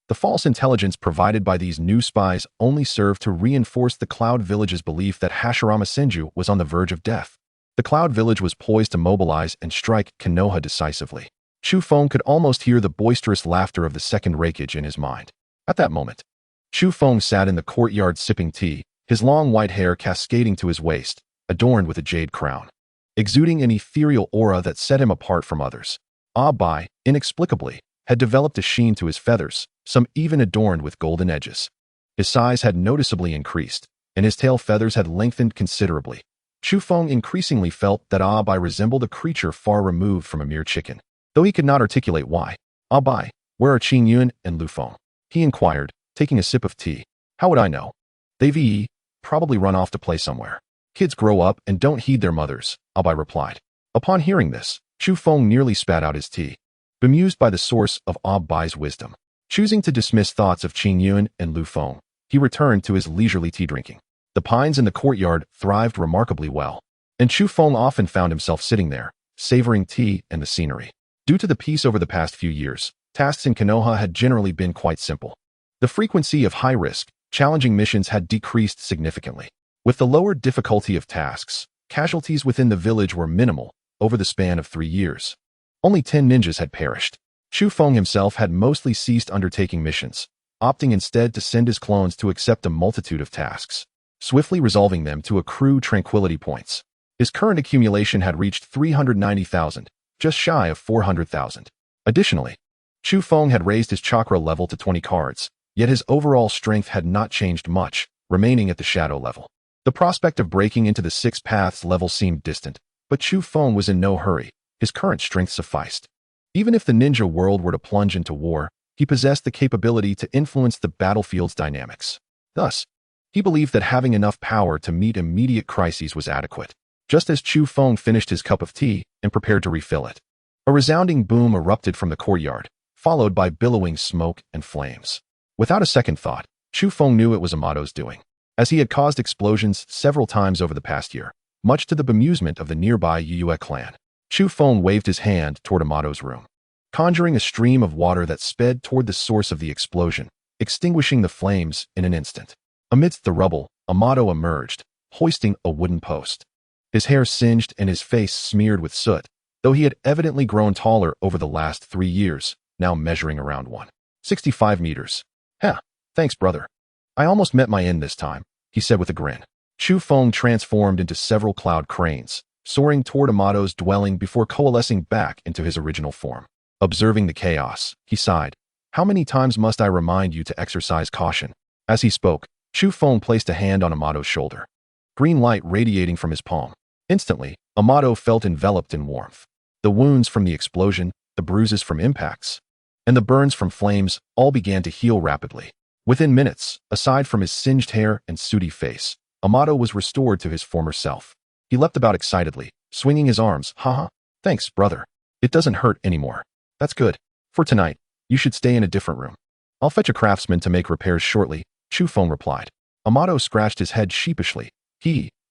Speaker 1: The false intelligence provided by these new spies only served to reinforce the Cloud Village's belief that Hashirama Senju was on the verge of death. The Cloud Village was poised to mobilize and strike Konoha decisively. Chu Feng could almost hear the boisterous laughter of the second rakeage in his mind. At that moment, Chu Feng sat in the courtyard sipping tea, his long white hair cascading to his waist, adorned with a jade crown, exuding an ethereal aura that set him apart from others. Bai, inexplicably, had developed a sheen to his feathers, some even adorned with golden edges. His size had noticeably increased, and his tail feathers had lengthened considerably. Chu Feng increasingly felt that Bai resembled a creature far removed from a mere chicken. Though he could not articulate why. Bai, where are Qing Yun and Lu Feng? He inquired, taking a sip of tea. How would I know? They've probably run off to play somewhere. Kids grow up and don't heed their mothers, Bai replied. Upon hearing this, Chu Feng nearly spat out his tea, bemused by the source of Bai's wisdom. Choosing to dismiss thoughts of Qing Yun and Lu Feng, he returned to his leisurely tea drinking. The pines in the courtyard thrived remarkably well, and Chu Feng often found himself sitting there, savoring tea and the scenery. Due to the peace over the past few years, tasks in Konoha had generally been quite simple. The frequency of high-risk, challenging missions had decreased significantly. With the lower difficulty of tasks, casualties within the village were minimal over the span of 3 years. Only 10 ninjas had perished. Chu Feng himself had mostly ceased undertaking missions, opting instead to send his clones to accept a multitude of tasks, swiftly resolving them to accrue tranquility points. His current accumulation had reached 390,000, just shy of 400,000. Additionally, Chu Feng had raised his chakra level to 20 cards, yet his overall strength had not changed much, remaining at the shadow level. The prospect of breaking into the 6 paths level seemed distant, but Chu Feng was in no hurry. His current strength sufficed. Even if the ninja world were to plunge into war, he possessed the capability to influence the battlefield's dynamics. Thus, he believed that having enough power to meet immediate crises was adequate. Just as Chu Feng finished his cup of tea and prepared to refill it, a resounding boom erupted from the courtyard, followed by billowing smoke and flames. Without a second thought, Chu Feng knew it was Amato's doing. As he had caused explosions several times over the past year, much to the bemusement of the nearby Yue clan. Chu Feng waved his hand toward Amato's room, conjuring a stream of water that sped toward the source of the explosion, extinguishing the flames in an instant. Amidst the rubble, Amato emerged, hoisting a wooden post. His hair singed and his face smeared with soot, though he had evidently grown taller over the last 3 years, now measuring around 165 meters. Huh, thanks, brother. I almost met my end this time, he said with a grin. Chu Feng transformed into several cloud cranes, soaring toward Amato's dwelling before coalescing back into his original form. Observing the chaos, he sighed. How many times must I remind you to exercise caution? As he spoke, Chu Feng placed a hand on Amato's shoulder, green light radiating from his palm. Instantly, Amato felt enveloped in warmth. The wounds from the explosion, the bruises from impacts, and the burns from flames all began to heal rapidly. Within minutes, aside from his singed hair and sooty face, Amato was restored to his former self. He leapt about excitedly, swinging his arms. Haha, thanks, brother. It doesn't hurt anymore. That's good. For tonight, you should stay in a different room. I'll fetch a craftsman to make repairs shortly, Chu Feng replied. Amato scratched his head sheepishly.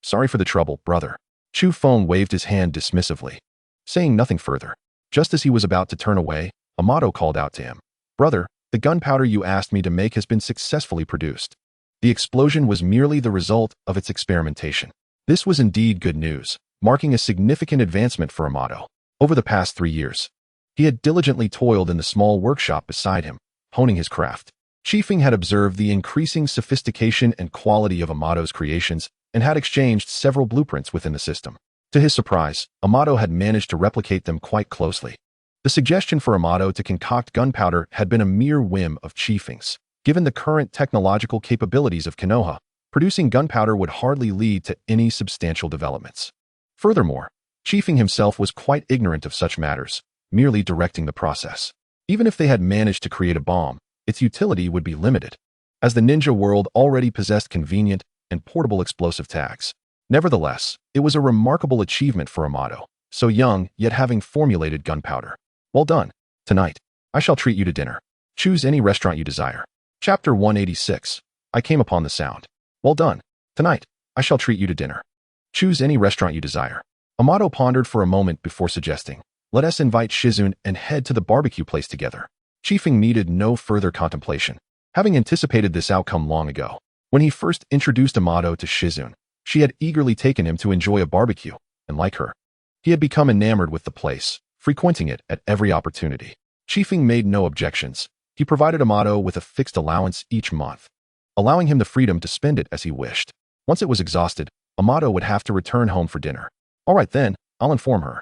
Speaker 1: Sorry for the trouble, brother. Chu Feng waved his hand dismissively, saying nothing further. Just as he was about to turn away, Amato called out to him. Brother, the gunpowder you asked me to make has been successfully produced. The explosion was merely the result of its experimentation. This was indeed good news, marking a significant advancement for Amato. Over the past 3 years, he had diligently toiled in the small workshop beside him, honing his craft. Chiefing had observed the increasing sophistication and quality of Amato's creations and had exchanged several blueprints within the system. To his surprise, Amato had managed to replicate them quite closely. The suggestion for Amato to concoct gunpowder had been a mere whim of Chiefing's. Given the current technological capabilities of Konoha, producing gunpowder would hardly lead to any substantial developments. Furthermore, Chiefing himself was quite ignorant of such matters, merely directing the process. Even if they had managed to create a bomb, its utility would be limited, as the ninja world already possessed convenient and portable explosive tags. Nevertheless, it was a remarkable achievement for Amato, so young yet having formulated gunpowder. Well done. Tonight, I shall treat you to dinner. Choose any restaurant you desire. Chapter 186. I came upon the sound. Well done. Tonight, I shall treat you to dinner. Choose any restaurant you desire. Amato pondered for a moment before suggesting, let us invite Hiruzen and head to the barbecue place together. Chiefing needed no further contemplation, having anticipated this outcome long ago. When he first introduced Amato to Hiruzen, she had eagerly taken him to enjoy a barbecue, and like her, he had become enamored with the place, frequenting it at every opportunity. Chiefing made no objections. He provided Amato with a fixed allowance each month, allowing him the freedom to spend it as he wished. Once it was exhausted, Amato would have to return home for dinner. All right then, I'll inform her.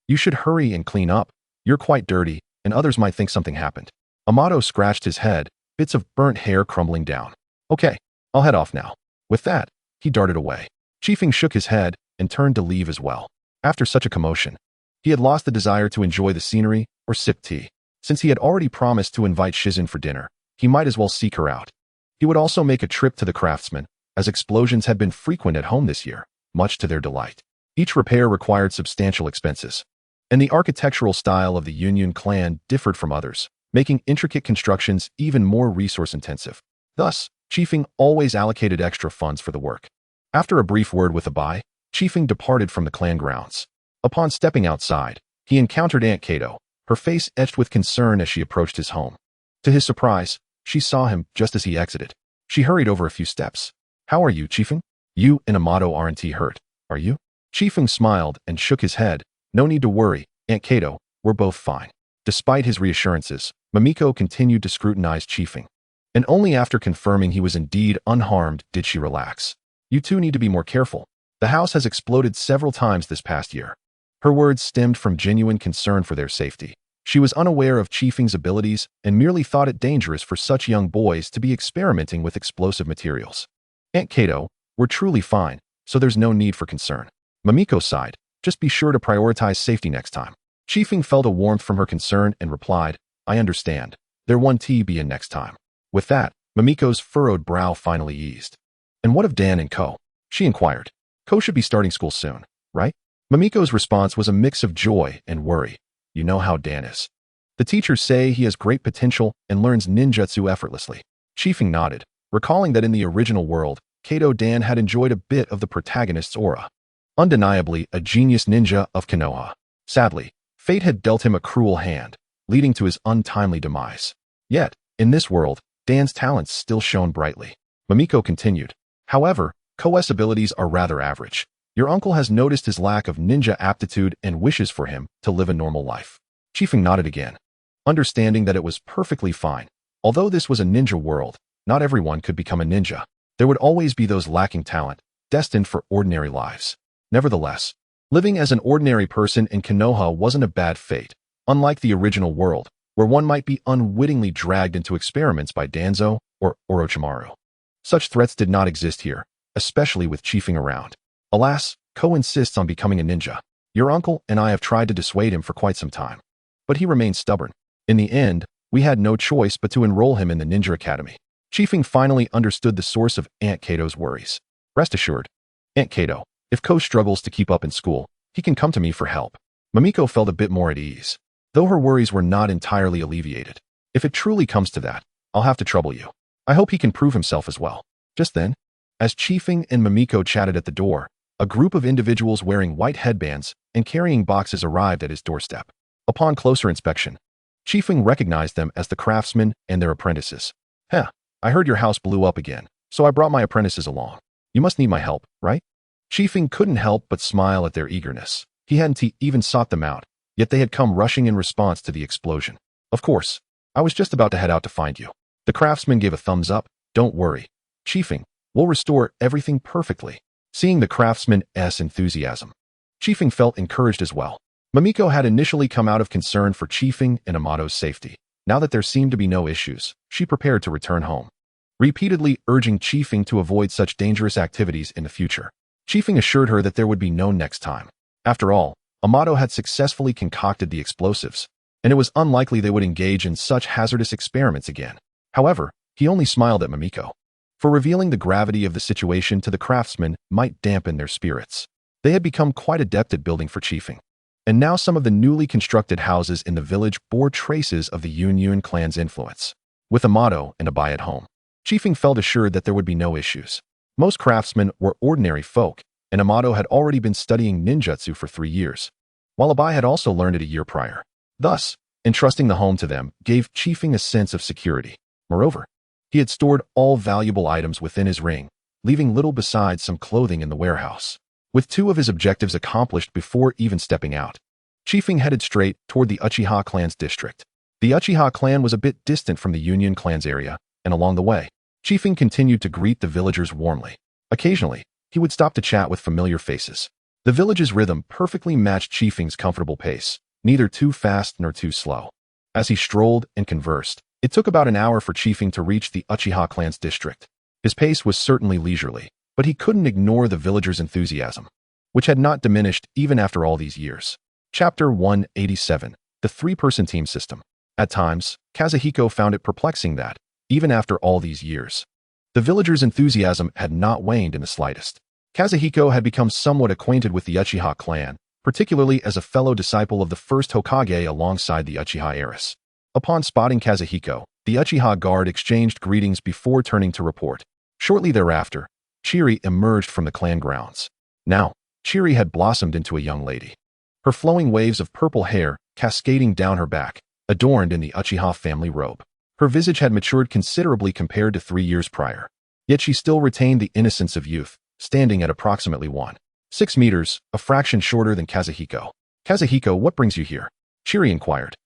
Speaker 1: You should hurry and clean up. You're quite dirty, and others might think something happened. Amato scratched his head, bits of burnt hair crumbling down. Okay, I'll head off now. With that, he darted away. Chiefing shook his head and turned to leave as well. After such a commotion, he had lost the desire to enjoy the scenery or sip tea. Since he had already promised to invite Hiruzen for dinner, he might as well seek her out. He would also make a trip to the craftsman, as explosions had been frequent at home this year, much to their delight. Each repair required substantial expenses, and the architectural style of the Union clan differed from others, making intricate constructions even more resource-intensive. Thus, Chiefing always allocated extra funds for the work. After a brief word with Abai, Chiefing departed from the clan grounds. Upon stepping outside, he encountered Aunt Kato, her face etched with concern as she approached his home. To his surprise, she saw him just as he exited. She hurried over a few steps. How are you, Chiefing? You and Amato aren't hurt, are you? Chiefing smiled and shook his head. No need to worry, Aunt Kato, we're both fine. Despite his reassurances, Mamiko continued to scrutinize Chiefing, and only after confirming he was indeed unharmed did she relax. You two need to be more careful. The house has exploded several times this past year. Her words stemmed from genuine concern for their safety. She was unaware of Chiefing's abilities and merely thought it dangerous for such young boys to be experimenting with explosive materials. Aunt Kato, we're truly fine, so there's no need for concern. Mamiko sighed, just be sure to prioritize safety next time. Chiefing felt a warmth from her concern and replied, I understand. There won't be in next time. With that, Mamiko's furrowed brow finally eased. And what of Dan and Ko? She inquired. Ko should be starting school soon, right? Mamiko's response was a mix of joy and worry. You know how Dan is. The teachers say he has great potential and learns ninjutsu effortlessly. Chiefing nodded, recalling that in the original world, Kato Dan had enjoyed a bit of the protagonist's aura. Undeniably a genius ninja of Konoha. Sadly, fate had dealt him a cruel hand, leading to his untimely demise. Yet, in this world, Dan's talents still shone brightly. Mamiko continued. However, Ko's abilities are rather average. Your uncle has noticed his lack of ninja aptitude and wishes for him to live a normal life. Chiefing nodded again, understanding that it was perfectly fine. Although this was a ninja world, not everyone could become a ninja. There would always be those lacking talent, destined for ordinary lives. Nevertheless, living as an ordinary person in Konoha wasn't a bad fate, unlike the original world, where one might be unwittingly dragged into experiments by Danzo or Orochimaru. Such threats did not exist here, especially with Chiefing around. Alas, Ko insists on becoming a ninja. Your uncle and I have tried to dissuade him for quite some time, but he remains stubborn. In the end, we had no choice but to enroll him in the Ninja Academy. Chiefing finally understood the source of Aunt Kato's worries. Rest assured, Aunt Kato, if Ko struggles to keep up in school, he can come to me for help. Mamiko felt a bit more at ease, though her worries were not entirely alleviated. If it truly comes to that, I'll have to trouble you. I hope he can prove himself as well. Just then, as Chiefing and Mamiko chatted at the door, a group of individuals wearing white headbands and carrying boxes arrived at his doorstep. Upon closer inspection, Chiefing recognized them as the craftsmen and their apprentices. I heard your house blew up again, so I brought my apprentices along. You must need my help, right? Chiefing couldn't help but smile at their eagerness. He hadn't even sought them out, yet they had come rushing in response to the explosion. Of course, I was just about to head out to find you. The craftsman gave a thumbs up. Don't worry, Chiefing, we'll restore everything perfectly. Seeing the craftsman's enthusiasm, Chiefing felt encouraged as well. Mamiko had initially come out of concern for Chiefing and Amato's safety. Now that there seemed to be no issues, she prepared to return home, repeatedly urging Chiefing to avoid such dangerous activities in the future. Chiefing assured her that there would be no next time. After all, Amato had successfully concocted the explosives, and it was unlikely they would engage in such hazardous experiments again. However, he only smiled at Mamiko, for revealing the gravity of the situation to the craftsmen might dampen their spirits. They had become quite adept at building for Chiefing, and now some of the newly constructed houses in the village bore traces of the Yun clan's influence. With Amato and Abai at home, Chiefing felt assured that there would be no issues. Most craftsmen were ordinary folk, and Amato had already been studying ninjutsu for 3 years, while Abai had also learned it a year prior. Thus, entrusting the home to them gave Chiefing a sense of security. Moreover, he had stored all valuable items within his ring, leaving little besides some clothing in the warehouse. With 2 of his objectives accomplished before even stepping out, Chiefing headed straight toward the Uchiha clan's district. The Uchiha clan was a bit distant from the Union clan's area, and along the way, Chiefing continued to greet the villagers warmly. Occasionally, he would stop to chat with familiar faces. The village's rhythm perfectly matched Chiefing's comfortable pace, neither too fast nor too slow. As he strolled and conversed, it took about an hour for Chiefing to reach the Uchiha clan's district. His pace was certainly leisurely, but he couldn't ignore the villagers' enthusiasm, which had not diminished even after all these years. Chapter 187, the 3-person team system. At times, Kazuhiko found it perplexing that, even after all these years, the villagers' enthusiasm had not waned in the slightest. Kazuhiko had become somewhat acquainted with the Uchiha clan, particularly as a fellow disciple of the first Hokage alongside the Uchiha heiress. Upon spotting Kazuhiko, the Uchiha guard exchanged greetings before turning to report. Shortly thereafter, Chiri emerged from the clan grounds. Now, Chiri had blossomed into a young lady. Her flowing waves of purple hair cascading down her back, adorned in the Uchiha family robe. Her visage had matured considerably compared to 3 years prior. Yet she still retained the innocence of youth, standing at approximately 1.6 meters, a fraction shorter than Kazuhiko. Kazuhiko, what brings you here? Chiri inquired,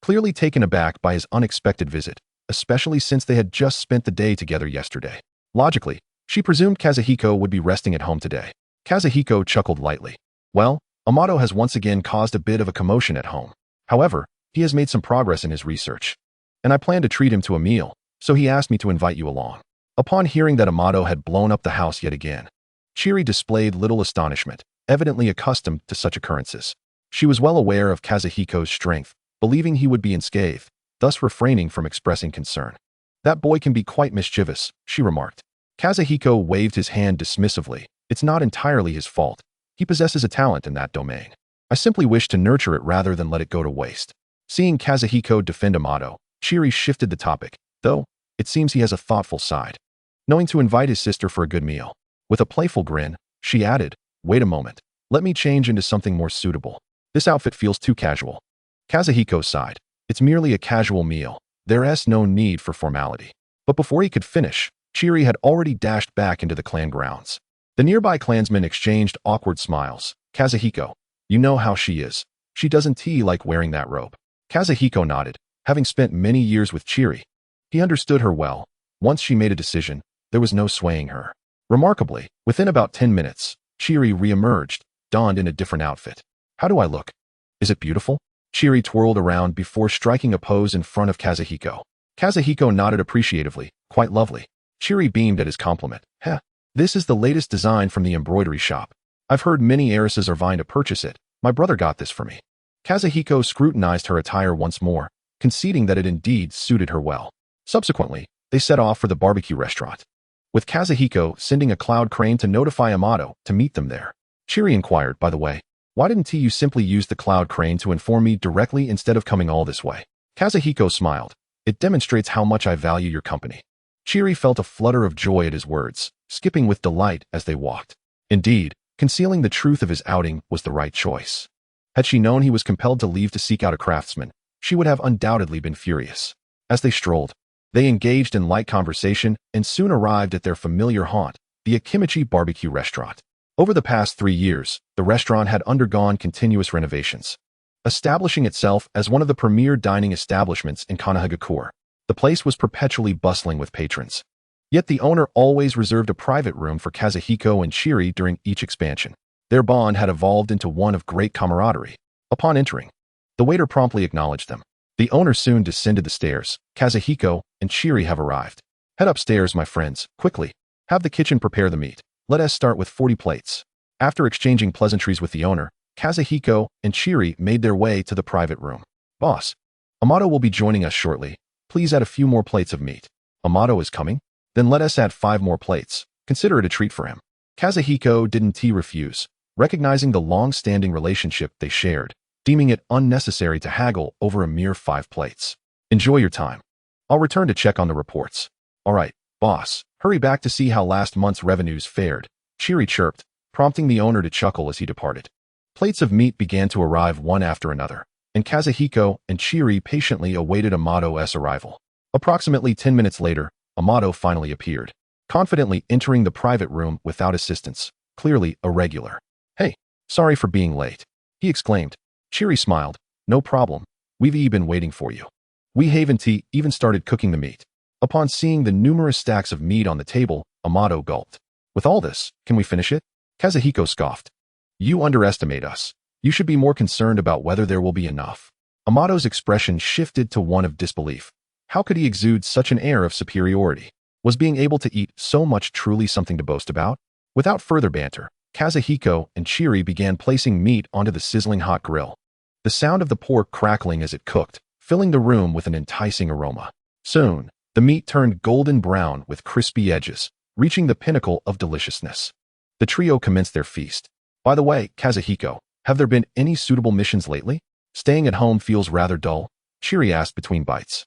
Speaker 1: clearly taken aback by his unexpected visit, especially since they had just spent the day together yesterday. Logically, she presumed Kazuhiko would be resting at home today. Kazuhiko chuckled lightly. Well, Amato has once again caused a bit of a commotion at home. However, he has made some progress in his research, and I plan to treat him to a meal, so he asked me to invite you along. Upon hearing that Amato had blown up the house yet again, Chiri displayed little astonishment, evidently accustomed to such occurrences. She was well aware of Kazuhiko's strength, believing he would be unscathed, thus refraining from expressing concern. That boy can be quite mischievous, she remarked. Kazuhiko waved his hand dismissively. It's not entirely his fault. He possesses a talent in that domain. I simply wish to nurture it rather than let it go to waste. Seeing Kazuhiko defend Amato, Chiri shifted the topic, though it seems he has a thoughtful side, knowing to invite his sister for a good meal. With a playful grin, she added, wait a moment. Let me change into something more suitable. This outfit feels too casual. Kazuhiko sighed. It's merely a casual meal. There's no need for formality. But before he could finish, Chiri had already dashed back into the clan grounds. The nearby clansmen exchanged awkward smiles. Kazuhiko, you know how she is. She doesn't like wearing that robe. Kazuhiko nodded, having spent many years with Chiri. He understood her well. Once she made a decision, there was no swaying her. Remarkably, within about 10 minutes, Chiri re-emerged, donned in a different outfit. How do I look? Is it beautiful? Chiri twirled around before striking a pose in front of Kazuhiko. Kazuhiko nodded appreciatively. Quite lovely. Chiri beamed at his compliment. Heh. This is the latest design from the embroidery shop. I've heard many heiresses are vying to purchase it. My brother got this for me. Kazuhiko scrutinized her attire once more, conceding that it indeed suited her well. Subsequently, they set off for the barbecue restaurant, with Kazuhiko sending a cloud crane to notify Amato to meet them there. Chiri inquired, by the way, why didn't you simply use the cloud crane to inform me directly instead of coming all this way? Kazuhiko smiled. It demonstrates how much I value your company. Chiri felt a flutter of joy at his words, skipping with delight as they walked. Indeed, concealing the truth of his outing was the right choice. Had she known he was compelled to leave to seek out a craftsman, she would have undoubtedly been furious. As they strolled, they engaged in light conversation and soon arrived at their familiar haunt, the Akimichi barbecue restaurant. Over the past 3 years, the restaurant had undergone continuous renovations, establishing itself as one of the premier dining establishments in Konoha. The place was perpetually bustling with patrons. Yet the owner always reserved a private room for Kazuhiko and Chiri during each expansion. Their bond had evolved into one of great camaraderie. Upon entering, the waiter promptly acknowledged them. The owner soon descended the stairs. Kazuhiko and Chiri have arrived. Head upstairs, my friends, quickly. Have the kitchen prepare the meat. Let us start with 40 plates. After exchanging pleasantries with the owner, Kazuhiko and Chiri made their way to the private room. Boss, Amato will be joining us shortly. Please add a few more plates of meat. Amato is coming? Then let us add 5 more plates. Consider it a treat for him. Kazuhiko didn't refuse, recognizing the long-standing relationship they shared, deeming it unnecessary to haggle over a mere 5 plates. Enjoy your time. I'll return to check on the reports. All right, boss, hurry back to see how last month's revenues fared. Chiri chirped, prompting the owner to chuckle as he departed. Plates of meat began to arrive one after another, and Kazuhiko and Chiri patiently awaited Amato's arrival. Approximately 10 minutes later, Amato finally appeared, confidently entering the private room without assistance, clearly irregular. Hey, sorry for being late, he exclaimed. Chiri smiled. No problem. We've been waiting for you. We haven't even started cooking the meat. Upon seeing the numerous stacks of meat on the table, Amato gulped. With all this, can we finish it? Kazuhiko scoffed. You underestimate us. You should be more concerned about whether there will be enough. Amato's expression shifted to one of disbelief. How could he exude such an air of superiority? Was being able to eat so much truly something to boast about? Without further banter, Kazuhiko and Chiri began placing meat onto the sizzling hot grill. The sound of the pork crackling as it cooked, filling the room with an enticing aroma. Soon, the meat turned golden brown with crispy edges, reaching the pinnacle of deliciousness. The trio commenced their feast. By the way, Kazuhiko, have there been any suitable missions lately? Staying at home feels rather dull, Chiri asked between bites.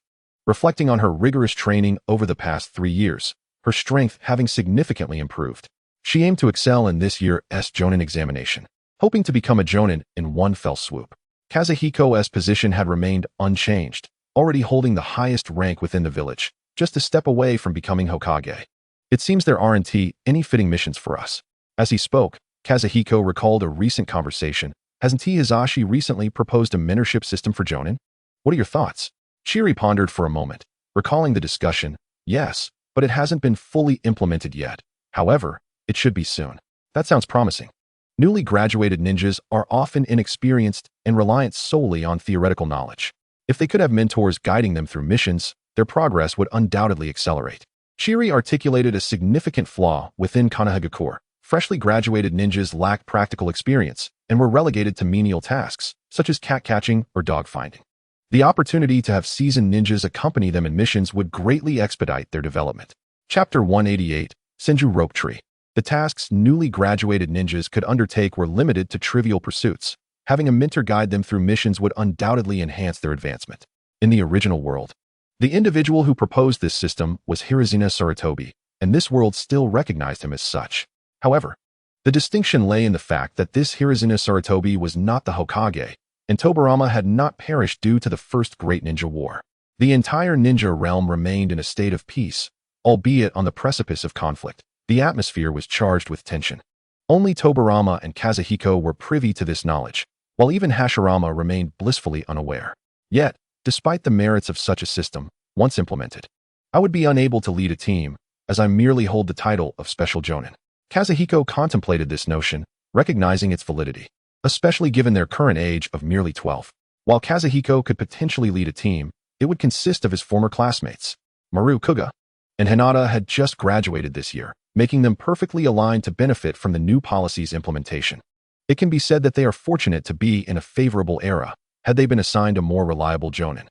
Speaker 1: Reflecting on her rigorous training over the past 3 years, her strength having significantly improved, she aimed to excel in this year's Jonin examination, hoping to become a Jonin in one fell swoop. Kazuhiko's position had remained unchanged, already holding the highest rank within the village, just a step away from becoming Hokage. It seems there aren't any fitting missions for us. As he spoke, Kazuhiko recalled a recent conversation. Hasn't Hizashi recently proposed a mentorship system for Jonin? What are your thoughts? Chiri pondered for a moment, recalling the discussion. Yes, but it hasn't been fully implemented yet. However, it should be soon. That sounds promising. Newly graduated ninjas are often inexperienced and reliant solely on theoretical knowledge. If they could have mentors guiding them through missions, their progress would undoubtedly accelerate. Chiri articulated a significant flaw within Konoha. Freshly graduated ninjas lacked practical experience and were relegated to menial tasks, such as cat catching or dog finding. The opportunity to have seasoned ninjas accompany them in missions would greatly expedite their development. Chapter 188, Senju Rope Tree. The tasks newly graduated ninjas could undertake were limited to trivial pursuits. Having a mentor guide them through missions would undoubtedly enhance their advancement. In the original world, the individual who proposed this system was Hiruzen Sarutobi, and this world still recognized him as such. However, The distinction lay in the fact that this Hiruzen Sarutobi was not the Hokage, and Tobirama had not perished due to the First Great Ninja War. The entire ninja realm remained in a state of peace, albeit on the precipice of conflict. The atmosphere was charged with tension. Only Tobirama and Kazuhiko were privy to this knowledge, while even Hashirama remained blissfully unaware. Yet, despite the merits of such a system, once implemented, I would be unable to lead a team, as I merely hold the title of Special Jonin. Kazuhiko contemplated this notion, recognizing its validity, especially given their current age of merely 12. While Kazuhiko could potentially lead a team, it would consist of his former classmates. Maru Kuga and Hinata had just graduated this year, making them perfectly aligned to benefit from the new policy's implementation. It can be said that they are fortunate to be in a favorable era, had they been assigned a more reliable jonin.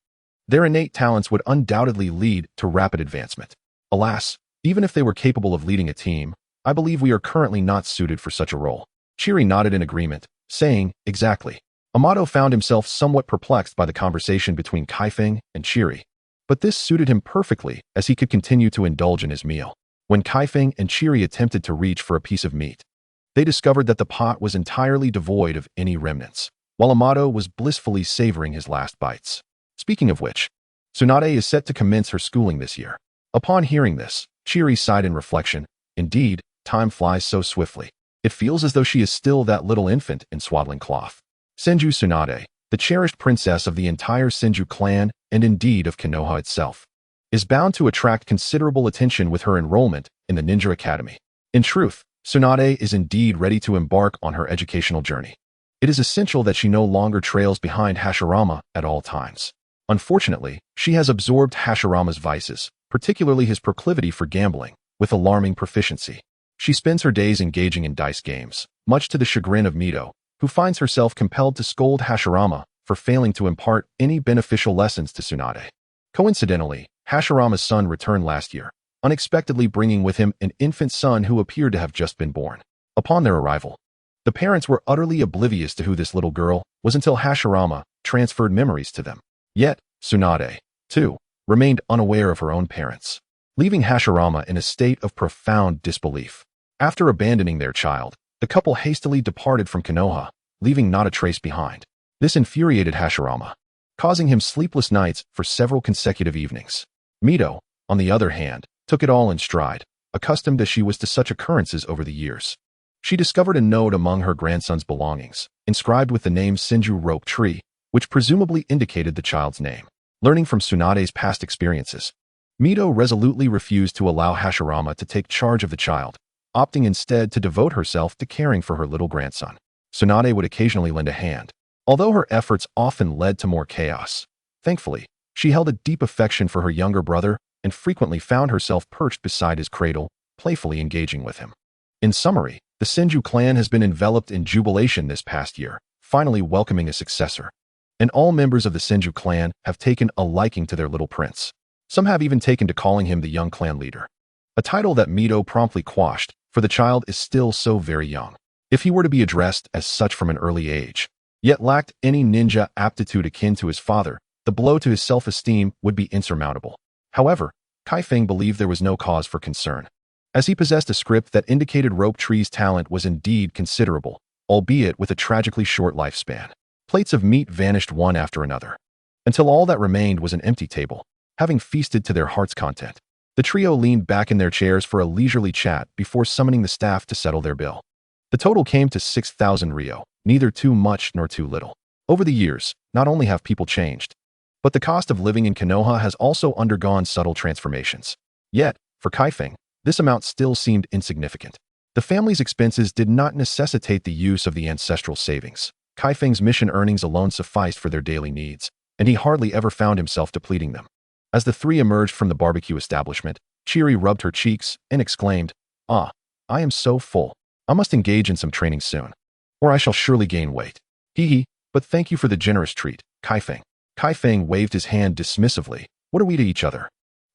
Speaker 1: Their innate talents would undoubtedly lead to rapid advancement. Alas, even if they were capable of leading a team, I believe we are currently not suited for such a role. Chiri nodded in agreement, saying, exactly. Amato found himself somewhat perplexed by the conversation between Kaifeng and Chiri, but this suited him perfectly as he could continue to indulge in his meal. When Kaifeng and Chiri attempted to reach for a piece of meat, they discovered that the pot was entirely devoid of any remnants, while Amato was blissfully savoring his last bites. Speaking of which, Tsunade is set to commence her schooling this year. Upon hearing this, Chiri sighed in reflection. Indeed, time flies so swiftly. It feels as though she is still that little infant in swaddling cloth. Senju Tsunade, the cherished princess of the entire Senju clan and indeed of Konoha itself, is bound to attract considerable attention with her enrollment in the Ninja Academy. In truth, Tsunade is indeed ready to embark on her educational journey. It is essential that she no longer trails behind Hashirama at all times. Unfortunately, she has absorbed Hashirama's vices, particularly his proclivity for gambling, with alarming proficiency. She spends her days engaging in dice games, much to the chagrin of Mito, who finds herself compelled to scold Hashirama for failing to impart any beneficial lessons to Tsunade. Coincidentally, Hashirama's son returned last year, unexpectedly bringing with him an infant son who appeared to have just been born. Upon their arrival, the parents were utterly oblivious to who this little girl was until Hashirama transferred memories to them. Yet, Tsunade, too, remained unaware of her own parents, leaving Hashirama in a state of profound disbelief. After abandoning their child, the couple hastily departed from Konoha, leaving not a trace behind. This infuriated Hashirama, causing him sleepless nights for several consecutive evenings. Mito, on the other hand, took it all in stride, accustomed as she was to such occurrences over the years. She discovered a note among her grandson's belongings, inscribed with the name Senju Rope Tree, which presumably indicated the child's name. Learning from Tsunade's past experiences, Mito resolutely refused to allow Hashirama to take charge of the child, opting instead to devote herself to caring for her little grandson. Tsunade would occasionally lend a hand, although her efforts often led to more chaos. Thankfully, she held a deep affection for her younger brother and frequently found herself perched beside his cradle, playfully engaging with him. In summary, the Senju clan has been enveloped in jubilation this past year, finally welcoming a successor. And all members of the Senju clan have taken a liking to their little prince. Some have even taken to calling him the young clan leader, a title that Mito promptly quashed, for the child is still so very young. If he were to be addressed as such from an early age, yet lacked any ninja aptitude akin to his father, the blow to his self-esteem would be insurmountable. However, Kaifeng believed there was no cause for concern, as he possessed a script that indicated Rope Tree's talent was indeed considerable, albeit with a tragically short lifespan. Plates of meat vanished one after another, until all that remained was an empty table. Having feasted to their heart's content, the trio leaned back in their chairs for a leisurely chat before summoning the staff to settle their bill. The total came to 6,000 ryo, neither too much nor too little. Over the years, not only have people changed, but the cost of living in Konoha has also undergone subtle transformations. Yet, for Kaifeng, this amount still seemed insignificant. The family's expenses did not necessitate the use of the ancestral savings. Kaifeng's mission earnings alone sufficed for their daily needs, and he hardly ever found himself depleting them. As the three emerged from the barbecue establishment, Chiri rubbed her cheeks and exclaimed, "Ah, I am so full. I must engage in some training soon, or I shall surely gain weight." Hee, but thank you for the generous treat, Kaifeng. Kaifeng waved his hand dismissively. What are we to each other?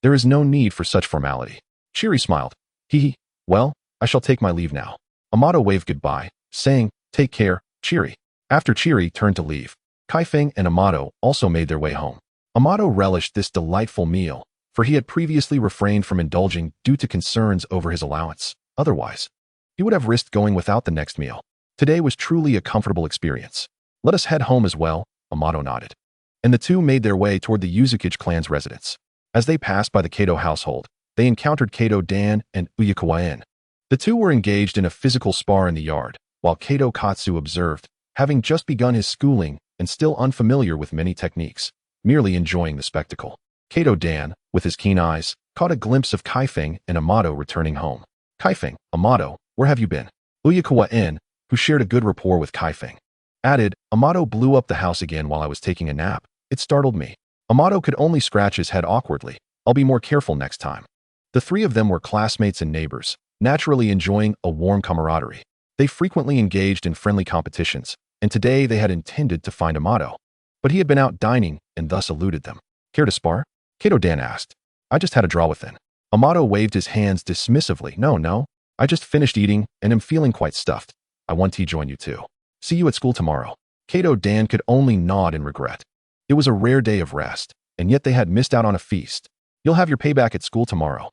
Speaker 1: There is no need for such formality. Chiri smiled. Hee, well, I shall take my leave now. Amato waved goodbye, saying, take care, Chiri. After Chiri turned to leave, Kaifeng and Amato also made their way home. Amato relished this delightful meal, for he had previously refrained from indulging due to concerns over his allowance. Otherwise, He would have risked going without the next meal. Today was truly a comfortable experience. Let us head home as well, Amato nodded. And the two made their way toward the Uchiha clan's residence. As they passed by the Kato household, they encountered Kato Dan and Uchiha. The two were engaged in a physical spar in the yard, while Kato Katsu observed, having just begun his schooling and still unfamiliar with many techniques, merely enjoying the spectacle. Kato Dan, with his keen eyes, caught a glimpse of Kaifeng and Amato returning home. Kaifeng, Amato, where have you been? Uchiha, who shared a good rapport with Kaifeng, added, Amato blew up the house again while I was taking a nap. It startled me. Amato could only scratch his head awkwardly. I'll be more careful next time. The three of them were classmates and neighbors, naturally enjoying a warm camaraderie. They frequently engaged in friendly competitions, and today they had intended to find Amato. But he had been out dining and thus eluded them. Care to spar? Kato Dan asked. I just had a draw with him. Amato waved his hands dismissively. No. I just finished eating and am feeling quite stuffed. I want to join you too. See you at school tomorrow. Kato Dan could only nod in regret. It was a rare day of rest, and yet they had missed out on a feast. You'll have your payback at school tomorrow.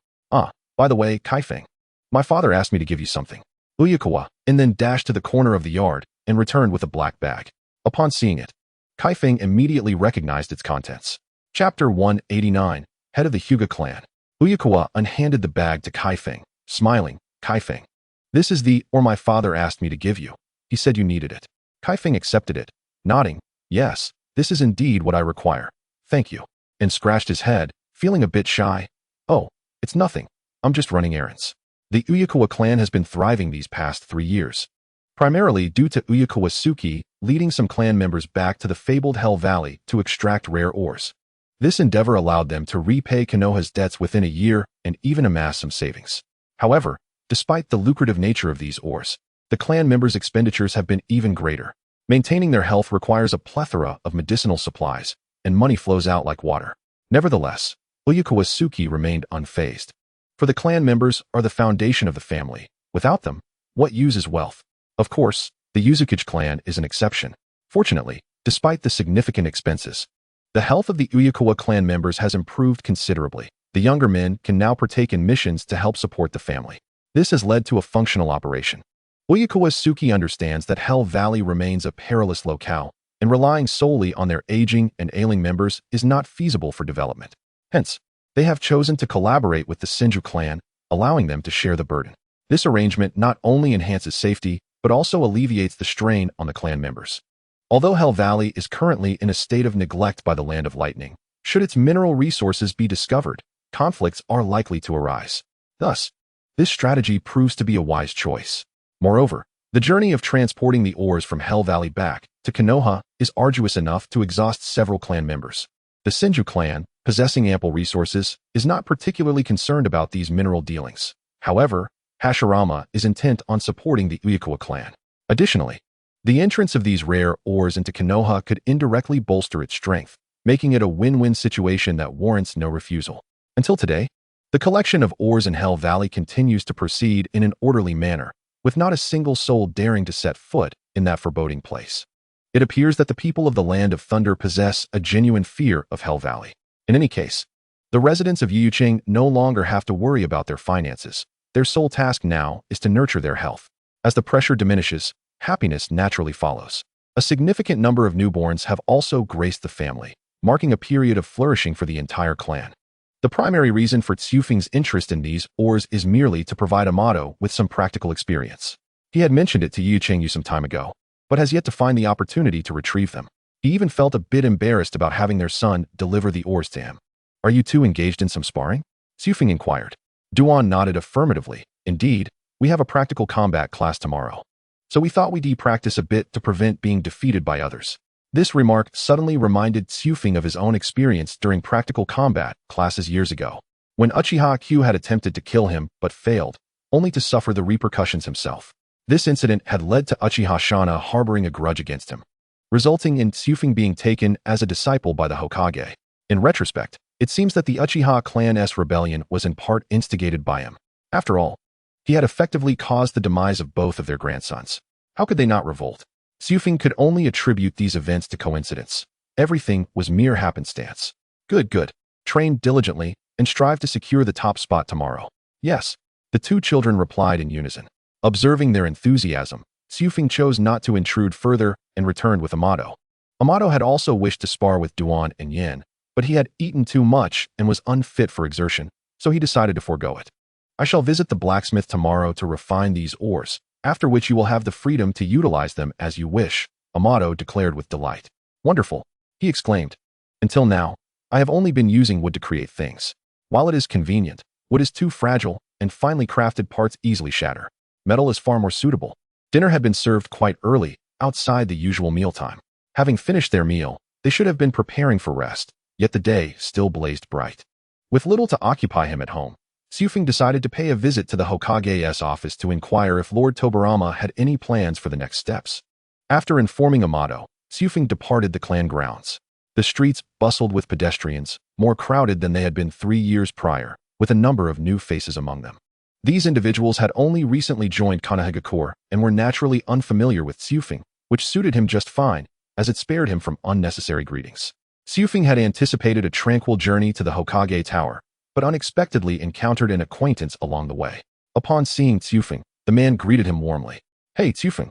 Speaker 1: By the way, Kaifeng, my father asked me to give you something. Uchiha, and then dashed to the corner of the yard and returned with a black bag. Upon seeing it, Kaifeng immediately recognized its contents. Chapter 189, Head of the Hyuga clan. Uchiha unhanded the bag to Kaifeng, smiling. Kaifeng, this is my father asked me to give you. He said you needed it. Kaifeng accepted it, nodding. Yes, this is indeed what I require. Thank you. And scratched his head, feeling a bit shy. Oh, it's nothing. I'm just running errands. The Uchiha clan has been thriving these past 3 years, primarily due to Uchiha Suki leading some clan members back to the fabled Hell Valley to extract rare ores. This endeavor allowed them to repay Konoha's debts within a year and even amass some savings. However, despite the lucrative nature of these ores, the clan members' expenditures have been even greater. Maintaining their health requires a plethora of medicinal supplies, and money flows out like water. Nevertheless, Uchiha Suki remained unfazed. For the clan members are the foundation of the family. Without them, what use is wealth? Of course, the Uchiha clan is an exception. Fortunately, despite the significant expenses, the health of the Uchiha clan members has improved considerably. The younger men can now partake in missions to help support the family. This has led to a functional operation. Uchiha Suki understands that Hell Valley remains a perilous locale, and relying solely on their aging and ailing members is not feasible for development. Hence, they have chosen to collaborate with the Senju clan, allowing them to share the burden. This arrangement not only enhances safety, but also alleviates the strain on the clan members. Although Hell Valley is currently in a state of neglect by the Land of Lightning, should its mineral resources be discovered, conflicts are likely to arise. Thus, this strategy proves to be a wise choice. Moreover, the journey of transporting the ores from Hell Valley back to Konoha is arduous enough to exhaust several clan members. The Senju clan, possessing ample resources, is not particularly concerned about these mineral dealings. However, Hashirama is intent on supporting the Uchiha clan. Additionally, the entrance of these rare ores into Konoha could indirectly bolster its strength, making it a win-win situation that warrants no refusal. Until today, the collection of ores in Hell Valley continues to proceed in an orderly manner, with not a single soul daring to set foot in that foreboding place. It appears that the people of the Land of Thunder possess a genuine fear of Hell Valley. In any case, the residents of Yuching no longer have to worry about their finances. Their sole task now is to nurture their health. As the pressure diminishes, happiness naturally follows. A significant number of newborns have also graced the family, marking a period of flourishing for the entire clan. The primary reason for Tsufeng's interest in these ores is merely to provide Amato with some practical experience. He had mentioned it to Yuching some time ago, but has yet to find the opportunity to retrieve them. He even felt a bit embarrassed about having their son deliver the ores to him. Are you two engaged in some sparring? Tsufeng inquired. Duan nodded affirmatively. Indeed, we have a practical combat class tomorrow. So we thought we'd practice a bit to prevent being defeated by others. This remark suddenly reminded Tsufeng of his own experience during practical combat classes years ago, when Uchiha Q had attempted to kill him but failed, only to suffer the repercussions himself. This incident had led to Uchiha Shana harboring a grudge against him, resulting in Tsufeng being taken as a disciple by the Hokage. In retrospect, it seems that the Uchiha clan's rebellion was in part instigated by him. After all, he had effectively caused the demise of both of their grandsons. How could they not revolt? Tsufeng could only attribute these events to coincidence. Everything was mere happenstance. Good. Train diligently and strive to secure the top spot tomorrow. Yes, the two children replied in unison. Observing their enthusiasm, Tsufing chose not to intrude further and returned with Amato. Amato had also wished to spar with Duan and Yin, but he had eaten too much and was unfit for exertion, so he decided to forego it. I shall visit the blacksmith tomorrow to refine these ores, after which you will have the freedom to utilize them as you wish, Amato declared with delight. Wonderful, he exclaimed. Until now, I have only been using wood to create things. While it is convenient, wood is too fragile, and finely crafted parts easily shatter. Metal is far more suitable. Dinner had been served quite early, outside the usual mealtime. Having finished their meal, they should have been preparing for rest, yet the day still blazed bright. With little to occupy him at home, Tsufing decided to pay a visit to the Hokage's office to inquire if Lord Tobirama had any plans for the next steps. After informing Amato, Tsufing departed the clan grounds. The streets bustled with pedestrians, more crowded than they had been 3 years prior, with a number of new faces among them. These individuals had only recently joined Konoha and were naturally unfamiliar with Tsufing, which suited him just fine, as it spared him from unnecessary greetings. Tsufing had anticipated a tranquil journey to the Hokage Tower, but unexpectedly encountered an acquaintance along the way. Upon seeing Tsufing, the man greeted him warmly. "Hey, Tsufing,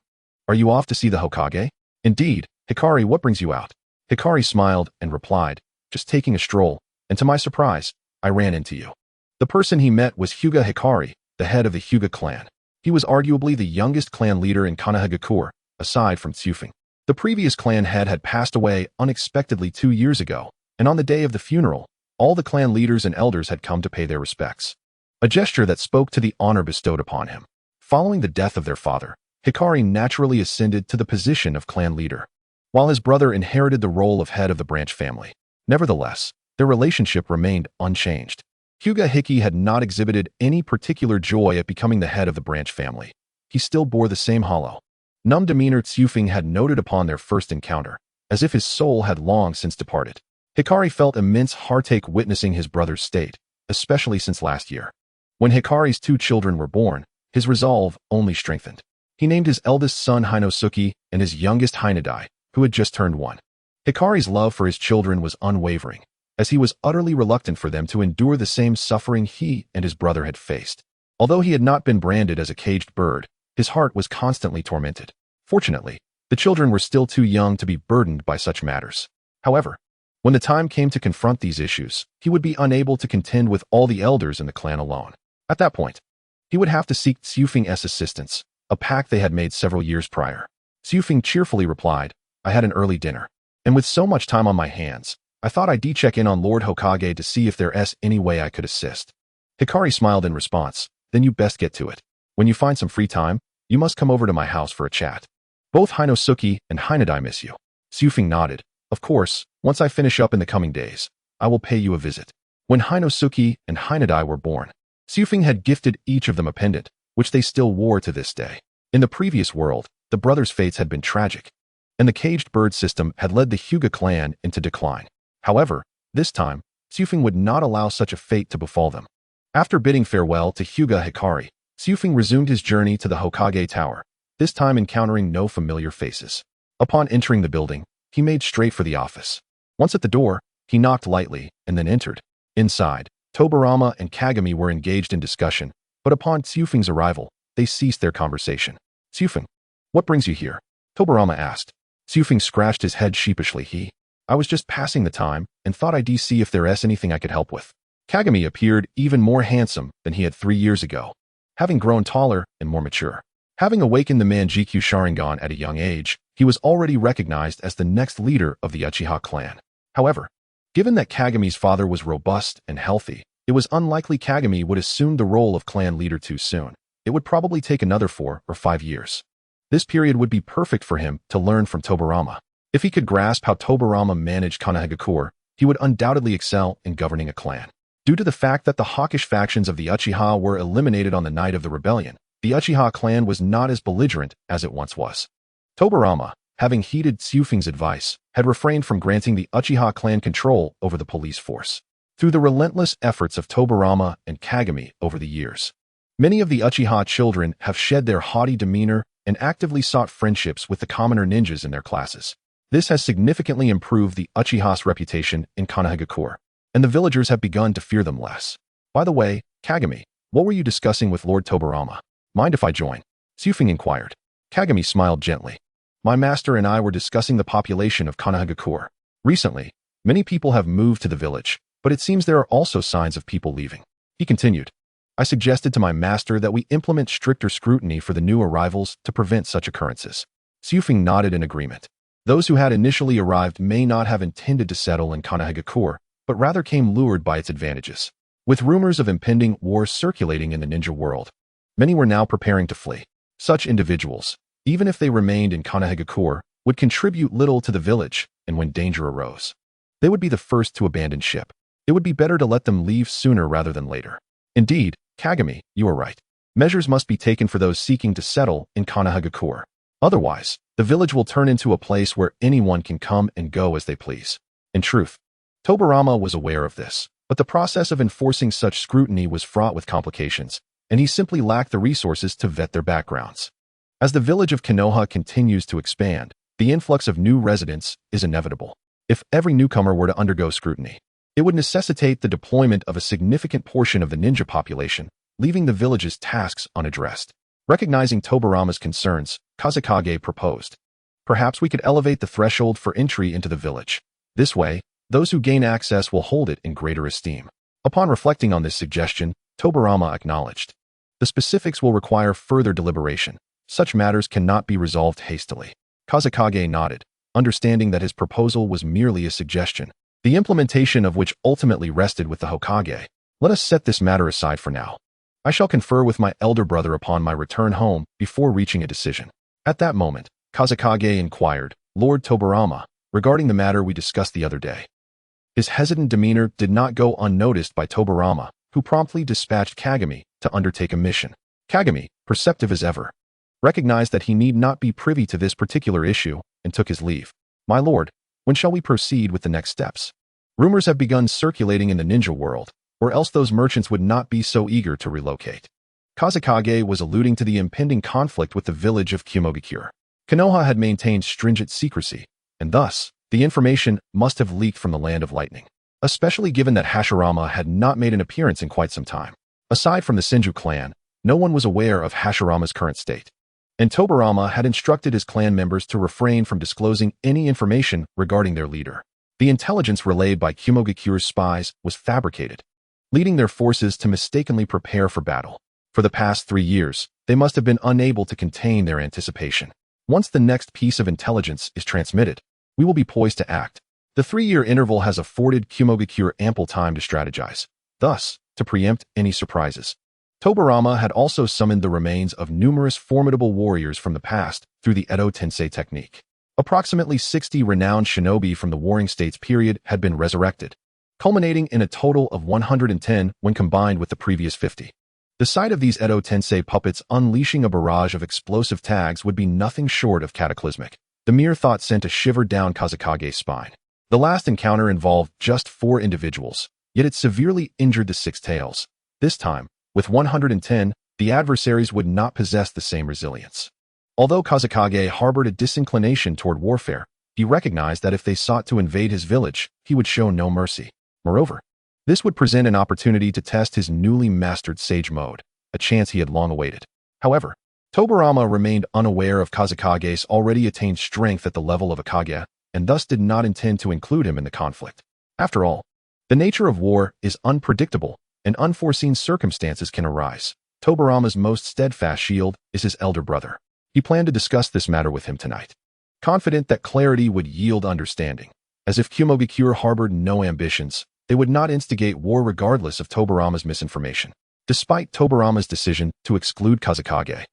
Speaker 1: are you off to see the Hokage?" "Indeed, Hikari, what brings you out?" Hikari smiled and replied, "Just taking a stroll, and to my surprise, I ran into you." The person he met was Hyuga Hikari, the head of the Hyuga clan. He was arguably the youngest clan leader in Konoha, aside from Tsufing. The previous clan head had passed away unexpectedly 2 years ago, and on the day of the funeral, all the clan leaders and elders had come to pay their respects. A gesture that spoke to the honor bestowed upon him. Following the death of their father, Hikari naturally ascended to the position of clan leader, while his brother inherited the role of head of the branch family. Nevertheless, their relationship remained unchanged. Hyuga Hiki had not exhibited any particular joy at becoming the head of the branch family. He still bore the same hollow, numb demeanor Tsufing had noted upon their first encounter, as if his soul had long since departed. Hikari felt immense heartache witnessing his brother's state, especially since last year. When Hikari's 2 children were born, his resolve only strengthened. He named his eldest son Hinosuke and his youngest Hinadai, who had just turned 1. Hikari's love for his children was unwavering, as he was utterly reluctant for them to endure the same suffering he and his brother had faced. Although he had not been branded as a caged bird, his heart was constantly tormented. Fortunately, the children were still too young to be burdened by such matters. However, when the time came to confront these issues, he would be unable to contend with all the elders in the clan alone. At that point, he would have to seek Tsufing's assistance, a pact they had made several years prior. Tsufing cheerfully replied, "I had an early dinner, and with so much time on my hands, I thought I'd check in on Lord Hokage to see if there's any way I could assist." Hikari smiled in response, "Then you best get to it. When you find some free time, you must come over to my house for a chat. Both Hinosuke and Hinadai miss you." Tsufing nodded. "Of course, once I finish up in the coming days, I will pay you a visit." When Hinosuke and Hinadai were born, Tsufing had gifted each of them a pendant, which they still wore to this day. In the previous world, the brothers' fates had been tragic, and the caged bird system had led the Hyuga clan into decline. However, this time, Tsufing would not allow such a fate to befall them. After bidding farewell to Hyuga Hikari, Tsufing resumed his journey to the Hokage Tower, this time encountering no familiar faces. Upon entering the building, he made straight for the office. Once at the door, he knocked lightly and then entered. Inside, Tobirama and Kagami were engaged in discussion, but upon Tsufing's arrival, they ceased their conversation. "Tsufing, what brings you here?" Tobirama asked. Tsufing scratched his head sheepishly. "I was just passing the time and thought I'd see if there's anything I could help with." Kagami appeared even more handsome than he had 3 years ago, having grown taller and more mature. Having awakened the Manjikyu Sharingan at a young age, he was already recognized as the next leader of the Uchiha clan. However, given that Kagami's father was robust and healthy, it was unlikely Kagami would assume the role of clan leader too soon. It would probably take another 4 or 5 years. This period would be perfect for him to learn from Tobirama. If he could grasp how Tobirama managed Konoha, he would undoubtedly excel in governing a clan. Due to the fact that the hawkish factions of the Uchiha were eliminated on the night of the rebellion, the Uchiha clan was not as belligerent as it once was. Tobirama, having heeded Tsufing's advice, had refrained from granting the Uchiha clan control over the police force. Through the relentless efforts of Tobirama and Kagami over the years, many of the Uchiha children have shed their haughty demeanor and actively sought friendships with the commoner ninjas in their classes. This has significantly improved the Uchiha's reputation in Konoha, and the villagers have begun to fear them less. By the way, Kagami, what were you discussing with Lord Tobirama? Mind if I join? Sufing inquired. Kagami smiled gently. My master and I were discussing the population of Konoha. Recently, many people have moved to the village, but it seems there are also signs of people leaving. He continued. I suggested to my master that we implement stricter scrutiny for the new arrivals to prevent such occurrences. Sufing nodded in agreement. Those who had initially arrived may not have intended to settle in Konoha, but rather came lured by its advantages. With rumors of impending war circulating in the ninja world, many were now preparing to flee. Such individuals, even if they remained in Konoha, would contribute little to the village, and when danger arose, they would be the first to abandon ship. It would be better to let them leave sooner rather than later. Indeed, Kagami, you are right. Measures must be taken for those seeking to settle in Konoha. Otherwise, the village will turn into a place where anyone can come and go as they please. In truth, Tobirama was aware of this, but the process of enforcing such scrutiny was fraught with complications, and he simply lacked the resources to vet their backgrounds. As the village of Konoha continues to expand, the influx of new residents is inevitable. If every newcomer were to undergo scrutiny, it would necessitate the deployment of a significant portion of the ninja population, leaving the village's tasks unaddressed. Recognizing Tobirama's concerns, Kazekage proposed. Perhaps we could elevate the threshold for entry into the village. This way, those who gain access will hold it in greater esteem. Upon reflecting on this suggestion, Tobirama acknowledged. The specifics will require further deliberation. Such matters cannot be resolved hastily. Kazekage nodded, understanding that his proposal was merely a suggestion, the implementation of which ultimately rested with the Hokage. Let us set this matter aside for now. I shall confer with my elder brother upon my return home before reaching a decision. At that moment, Kazekage inquired, Lord Tobirama, regarding the matter we discussed the other day. His hesitant demeanor did not go unnoticed by Tobirama, who promptly dispatched Kagami to undertake a mission. Kagami, perceptive as ever, recognized that he need not be privy to this particular issue and took his leave. My lord, when shall we proceed with the next steps? Rumors have begun circulating in the ninja world, or else those merchants would not be so eager to relocate. Kazekage was alluding to the impending conflict with the village of Kumogakure. Konoha had maintained stringent secrecy, and thus, the information must have leaked from the Land of Lightning, especially given that Hashirama had not made an appearance in quite some time. Aside from the Senju clan, no one was aware of Hashirama's current state, and Tobirama had instructed his clan members to refrain from disclosing any information regarding their leader. The intelligence relayed by Kumogakure's spies was fabricated, leading their forces to mistakenly prepare for battle. For the past 3 years, they must have been unable to contain their anticipation. Once the next piece of intelligence is transmitted, we will be poised to act. The 3-year interval has afforded Kumogakure ample time to strategize, thus, to preempt any surprises. Tobirama had also summoned the remains of numerous formidable warriors from the past through the Edo Tensei technique. Approximately 60 renowned shinobi from the Warring States period had been resurrected, culminating in a total of 110 when combined with the previous 50. The sight of these Edo Tensei puppets unleashing a barrage of explosive tags would be nothing short of cataclysmic. The mere thought sent a shiver down Kazekage's spine. The last encounter involved just 4 individuals, yet it severely injured the 6 tails. This time, with 110, the adversaries would not possess the same resilience. Although Kazekage harbored a disinclination toward warfare, he recognized that if they sought to invade his village, he would show no mercy. Moreover, this would present an opportunity to test his newly mastered sage mode, a chance he had long awaited. However, Tobirama remained unaware of Kazekage's already attained strength at the level of a Kage, and thus did not intend to include him in the conflict. After all, the nature of war is unpredictable, and unforeseen circumstances can arise. Tobirama's most steadfast shield is his elder brother. He planned to discuss this matter with him tonight, confident that clarity would yield understanding. As if Kumogakure harbored no ambitions, they would not instigate war regardless of Tobirama's misinformation. Despite Tobirama's decision to exclude Kazekage,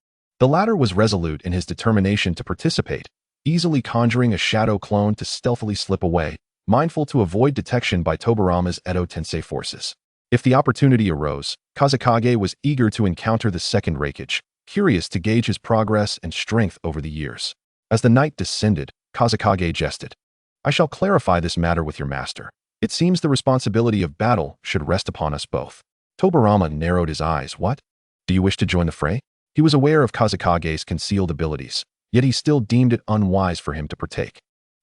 Speaker 1: the latter was resolute in his determination to participate, easily conjuring a shadow clone to stealthily slip away, mindful to avoid detection by Tobirama's Edo Tensei forces. If the opportunity arose, Kazekage was eager to encounter the second Reikage, curious to gauge his progress and strength over the years. As the night descended, Kazekage jested. I shall clarify this matter with your master. It seems the responsibility of battle should rest upon us both. Tobirama narrowed his eyes. What? Do you wish to join the fray? He was aware of Kazekage's concealed abilities, yet he still deemed it unwise for him to partake.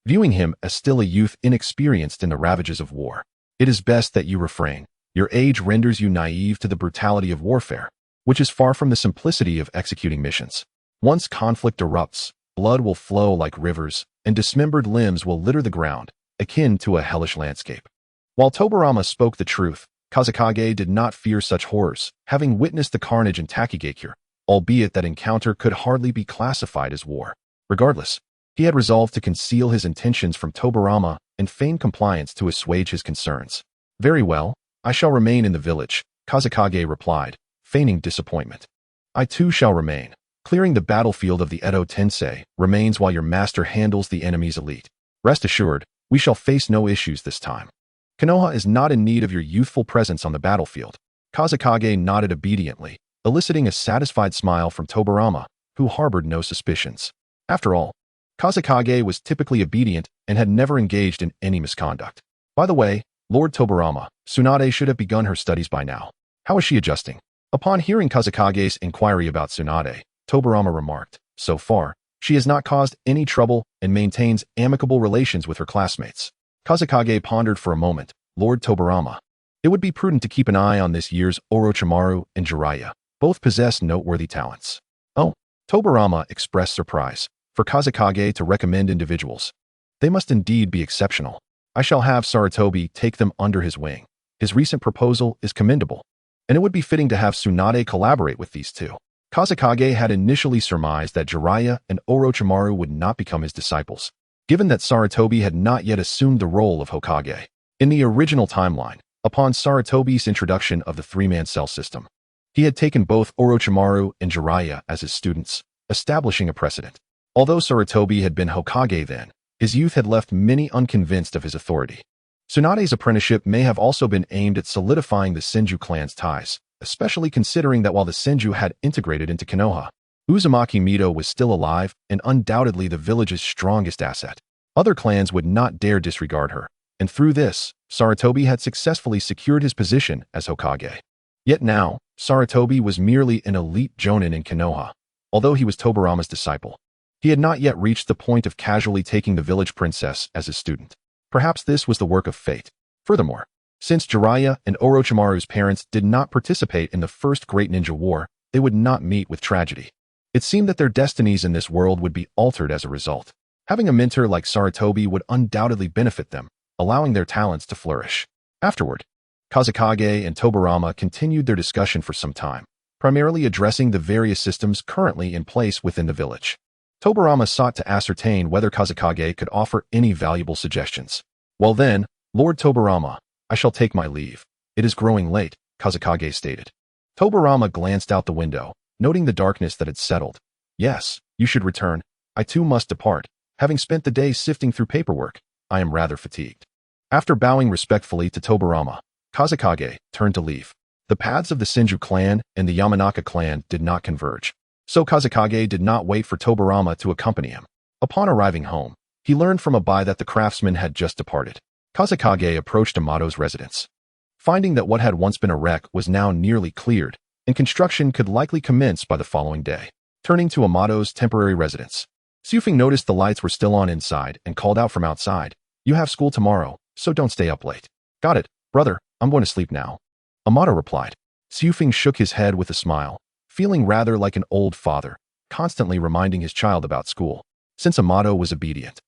Speaker 1: Viewing him as still a youth inexperienced in the ravages of war, it is best that you refrain. Your age renders you naive to the brutality of warfare, which is far from the simplicity of executing missions. Once conflict erupts, blood will flow like rivers, and dismembered limbs will litter the ground, akin to a hellish landscape. While Tobirama spoke the truth, Kazekage did not fear such horrors, having witnessed the carnage in Takigakure, albeit that encounter could hardly be classified as war. Regardless, he had resolved to conceal his intentions from Tobirama and feign compliance to assuage his concerns. Very well, I shall remain in the village, Kazekage replied, feigning disappointment. I too shall remain. Clearing the battlefield of the Edo Tensei remains while your master handles the enemy's elite. Rest assured, we shall face no issues this time. Konoha is not in need of your youthful presence on the battlefield. Kazekage nodded obediently, eliciting a satisfied smile from Tobirama, who harbored no suspicions. After all, Kazekage was typically obedient and had never engaged in any misconduct. By the way, Lord Tobirama, Tsunade should have begun her studies by now. How is she adjusting? Upon hearing Kazekage's inquiry about Tsunade, Tobirama remarked, so far, she has not caused any trouble and maintains amicable relations with her classmates. Kazekage pondered for a moment. Lord Tobirama, it would be prudent to keep an eye on this year's Orochimaru and Jiraiya. Both possess noteworthy talents. Oh, Tobirama expressed surprise. For Kazekage to recommend individuals, they must indeed be exceptional. I shall have Sarutobi take them under his wing. His recent proposal is commendable, and it would be fitting to have Tsunade collaborate with these two. Kazekage had initially surmised that Jiraiya and Orochimaru would not become his disciples, given that Sarutobi had not yet assumed the role of Hokage. In the original timeline, upon Sarutobi's introduction of the three-man cell system, he had taken both Orochimaru and Jiraiya as his students, establishing a precedent. Although Sarutobi had been Hokage then, his youth had left many unconvinced of his authority. Tsunade's apprenticeship may have also been aimed at solidifying the Senju clan's ties, especially considering that while the Senju had integrated into Konoha, Uzumaki Mito was still alive and undoubtedly the village's strongest asset. Other clans would not dare disregard her, and through this, Sarutobi had successfully secured his position as Hokage. Yet now, Sarutobi was merely an elite jonin in Konoha, although he was Tobirama's disciple. He had not yet reached the point of casually taking the village princess as his student. Perhaps this was the work of fate. Furthermore, since Jiraiya and Orochimaru's parents did not participate in the first Great Ninja War, they would not meet with tragedy. It seemed that their destinies in this world would be altered as a result. Having a mentor like Sarutobi would undoubtedly benefit them, allowing their talents to flourish. Afterward, Kazekage and Tobirama continued their discussion for some time, primarily addressing the various systems currently in place within the village. Tobirama sought to ascertain whether Kazekage could offer any valuable suggestions. Well then, Lord Tobirama, I shall take my leave. It is growing late, Kazekage stated. Tobirama glanced out the window, noting the darkness that had settled. Yes, you should return. I too must depart. Having spent the day sifting through paperwork, I am rather fatigued. After bowing respectfully to Tobirama, Kazekage turned to leave. The paths of the Senju clan and the Yamanaka clan did not converge, so Kazekage did not wait for Tobirama to accompany him. Upon arriving home, he learned from Abai that the craftsman had just departed. Kazekage approached Amato's residence. Finding that what had once been a wreck was now nearly cleared, and construction could likely commence by the following day. Turning to Amato's temporary residence, Sufing noticed the lights were still on inside and called out from outside, "You have school tomorrow, so don't stay up late." "Got it, brother, I'm going to sleep now," Amato replied. Sufing shook his head with a smile, feeling rather like an old father, constantly reminding his child about school. Since Amato was obedient,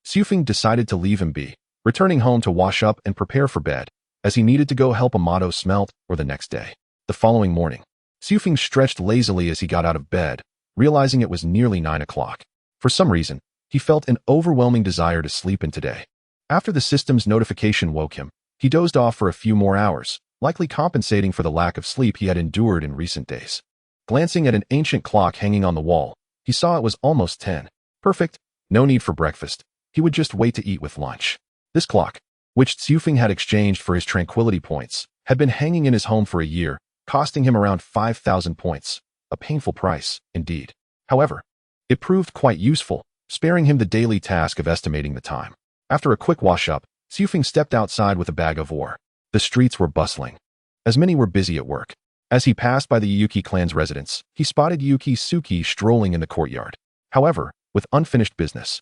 Speaker 1: Sufing decided to leave him be, returning home to wash up and prepare for bed, as he needed to go help Amato smelt for the next day. The following morning, Sufing stretched lazily as he got out of bed, realizing it was nearly 9 o'clock. For some reason, he felt an overwhelming desire to sleep in today. After the system's notification woke him, he dozed off for a few more hours, likely compensating for the lack of sleep he had endured in recent days. Glancing at an ancient clock hanging on the wall, he saw it was almost 10. Perfect, no need for breakfast. He would just wait to eat with lunch. This clock, which Sufing had exchanged for his tranquility points, had been hanging in his home for a year, costing him around 5,000 points. A painful price, indeed. However, it proved quite useful, sparing him the daily task of estimating the time. After a quick wash-up, Sufing stepped outside with a bag of ore. The streets were bustling, as many were busy at work. As he passed by the Yuki clan's residence, he spotted Yuki Tsuki strolling in the courtyard. However, with unfinished business,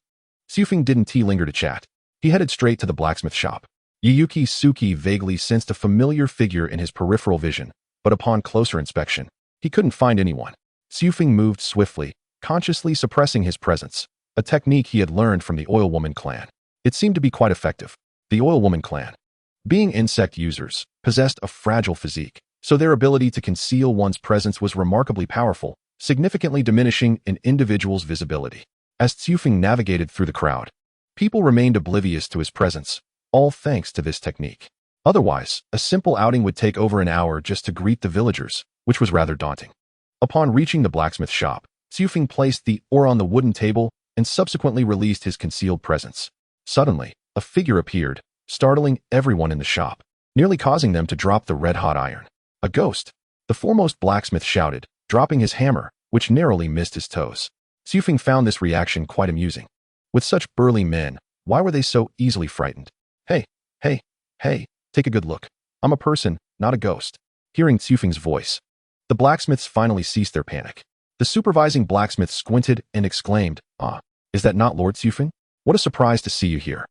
Speaker 1: Sufing didn't linger to chat. He headed straight to the blacksmith shop. Yuki Tsuki vaguely sensed a familiar figure in his peripheral vision, but upon closer inspection, he couldn't find anyone. Sufing moved swiftly, consciously suppressing his presence, a technique he had learned from the Oil Woman clan. It seemed to be quite effective. The Oil Woman clan, being insect users, possessed a fragile physique, so their ability to conceal one's presence was remarkably powerful, significantly diminishing an individual's visibility. As Tsufeng navigated through the crowd, people remained oblivious to his presence, all thanks to this technique. Otherwise, a simple outing would take over an hour just to greet the villagers, which was rather daunting. Upon reaching the blacksmith shop, Tsufeng placed the ore on the wooden table and subsequently released his concealed presence. Suddenly, a figure appeared, startling everyone in the shop, nearly causing them to drop the red-hot iron. A ghost! The foremost blacksmith shouted, dropping his hammer, which narrowly missed his toes. Tsufeng found this reaction quite amusing. With such burly men, why were they so easily frightened? Hey, hey, hey, take a good look. I'm a person, not a ghost. Hearing Tsufeng's voice, the blacksmiths finally ceased their panic. The supervising blacksmith squinted and exclaimed, "Ah, is that not Lord Tsufeng? What a surprise to see you here.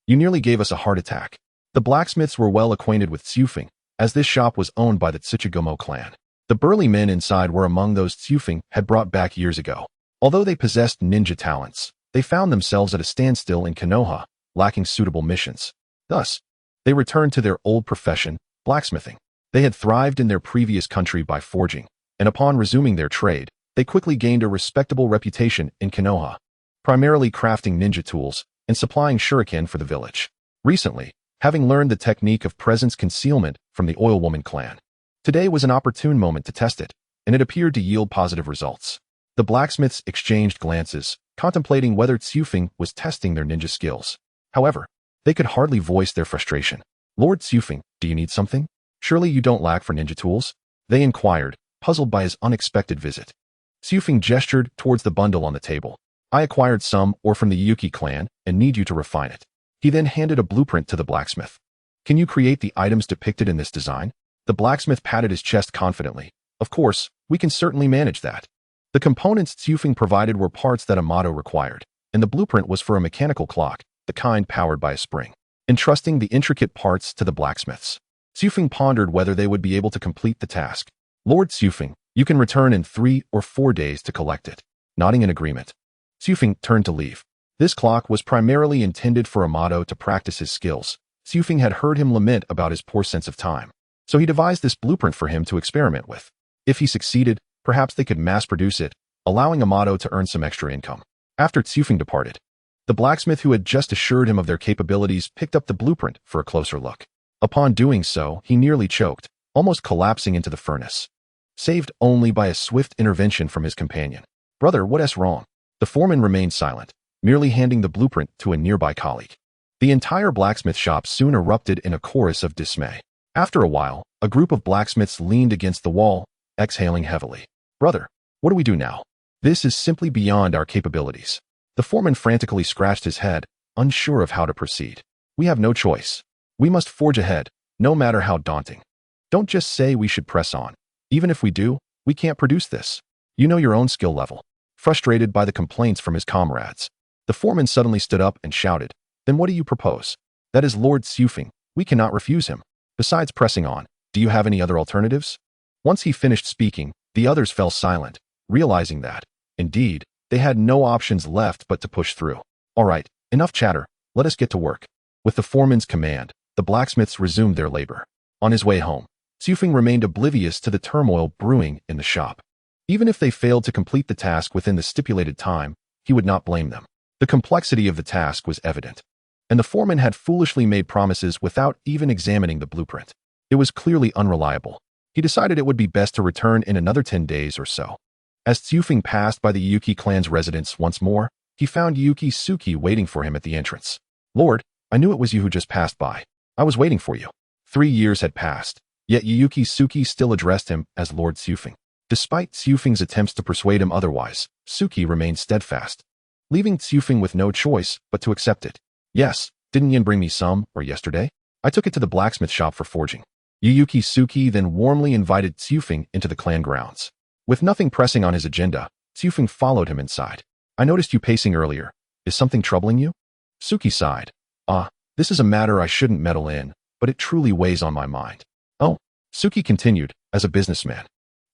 Speaker 1: You nearly gave us a heart attack." The blacksmiths were well acquainted with Tsufeng, as this shop was owned by the Tsuchigomo clan. The burly men inside were among those Tsufeng had brought back years ago. Although they possessed ninja talents, they found themselves at a standstill in Konoha, lacking suitable missions. Thus, they returned to their old profession, blacksmithing. They had thrived in their previous country by forging, and upon resuming their trade, they quickly gained a respectable reputation in Konoha, primarily crafting ninja tools and supplying shuriken for the village. Recently, having learned the technique of presence concealment from the Oil Woman clan, today was an opportune moment to test it, and it appeared to yield positive results. The blacksmiths exchanged glances, contemplating whether Tsufeng was testing their ninja skills. However, they could hardly voice their frustration. "Lord Tsufeng, do you need something? Surely you don't lack for ninja tools?" they inquired, puzzled by his unexpected visit. Tsufeng gestured towards the bundle on the table. "I acquired some ore from the Yuki clan and need you to refine it." He then handed a blueprint to the blacksmith. "Can you create the items depicted in this design?" The blacksmith patted his chest confidently. "Of course, we can certainly manage that." The components Tsufeng provided were parts that Amato required, and the blueprint was for a mechanical clock, the kind powered by a spring. Entrusting the intricate parts to the blacksmiths, Tsufeng pondered whether they would be able to complete the task. "Lord Tsufeng, you can return in 3 or 4 days to collect it." Nodding in agreement, Tsufeng turned to leave. This clock was primarily intended for Amato to practice his skills. Tsufeng had heard him lament about his poor sense of time, so he devised this blueprint for him to experiment with. If he succeeded, perhaps they could mass-produce it, allowing Amato to earn some extra income. After Tsufeng departed, the blacksmith who had just assured him of their capabilities picked up the blueprint for a closer look. Upon doing so, he nearly choked, almost collapsing into the furnace, saved only by a swift intervention from his companion. "Brother, what's wrong?" The foreman remained silent, merely handing the blueprint to a nearby colleague. The entire blacksmith shop soon erupted in a chorus of dismay. After a while, a group of blacksmiths leaned against the wall, exhaling heavily. "Brother, what do we do now? This is simply beyond our capabilities." The foreman frantically scratched his head, unsure of how to proceed. "We have no choice. We must forge ahead, no matter how daunting. Don't just say we should press on. Even if we do, we can't produce this. You know your own skill level." Frustrated by the complaints from his comrades, the foreman suddenly stood up and shouted, "Then what do you propose? That is Lord Tsufeng. We cannot refuse him. Besides pressing on, do you have any other alternatives?" Once he finished speaking, the others fell silent, realizing that, indeed, they had no options left but to push through. "All right, enough chatter. Let us get to work." With the foreman's command, the blacksmiths resumed their labor. On his way home, Tsufeng remained oblivious to the turmoil brewing in the shop. Even if they failed to complete the task within the stipulated time, he would not blame them. The complexity of the task was evident, and the foreman had foolishly made promises without even examining the blueprint. It was clearly unreliable. He decided it would be best to return in another 10 days or so. As Tsufeng passed by the Yuki clan's residence once more, he found Yuki Suki waiting for him at the entrance. "Lord, I knew it was you who just passed by. I was waiting for you." 3 years had passed, yet Yuki Suki still addressed him as Lord Tsufeng. Despite Tsufeng's attempts to persuade him otherwise, Suki remained steadfast, leaving Tsufeng with no choice but to accept it. "Yes, didn't Yin bring me some, or yesterday? I took it to the blacksmith shop for forging." Yuki Suki then warmly invited Tsufeng into the clan grounds. With nothing pressing on his agenda, Tsufeng followed him inside. "I noticed you pacing earlier. Is something troubling you?" Suki sighed. This is a matter I shouldn't meddle in, but it truly weighs on my mind." "Oh," Suki continued, "as a businessman,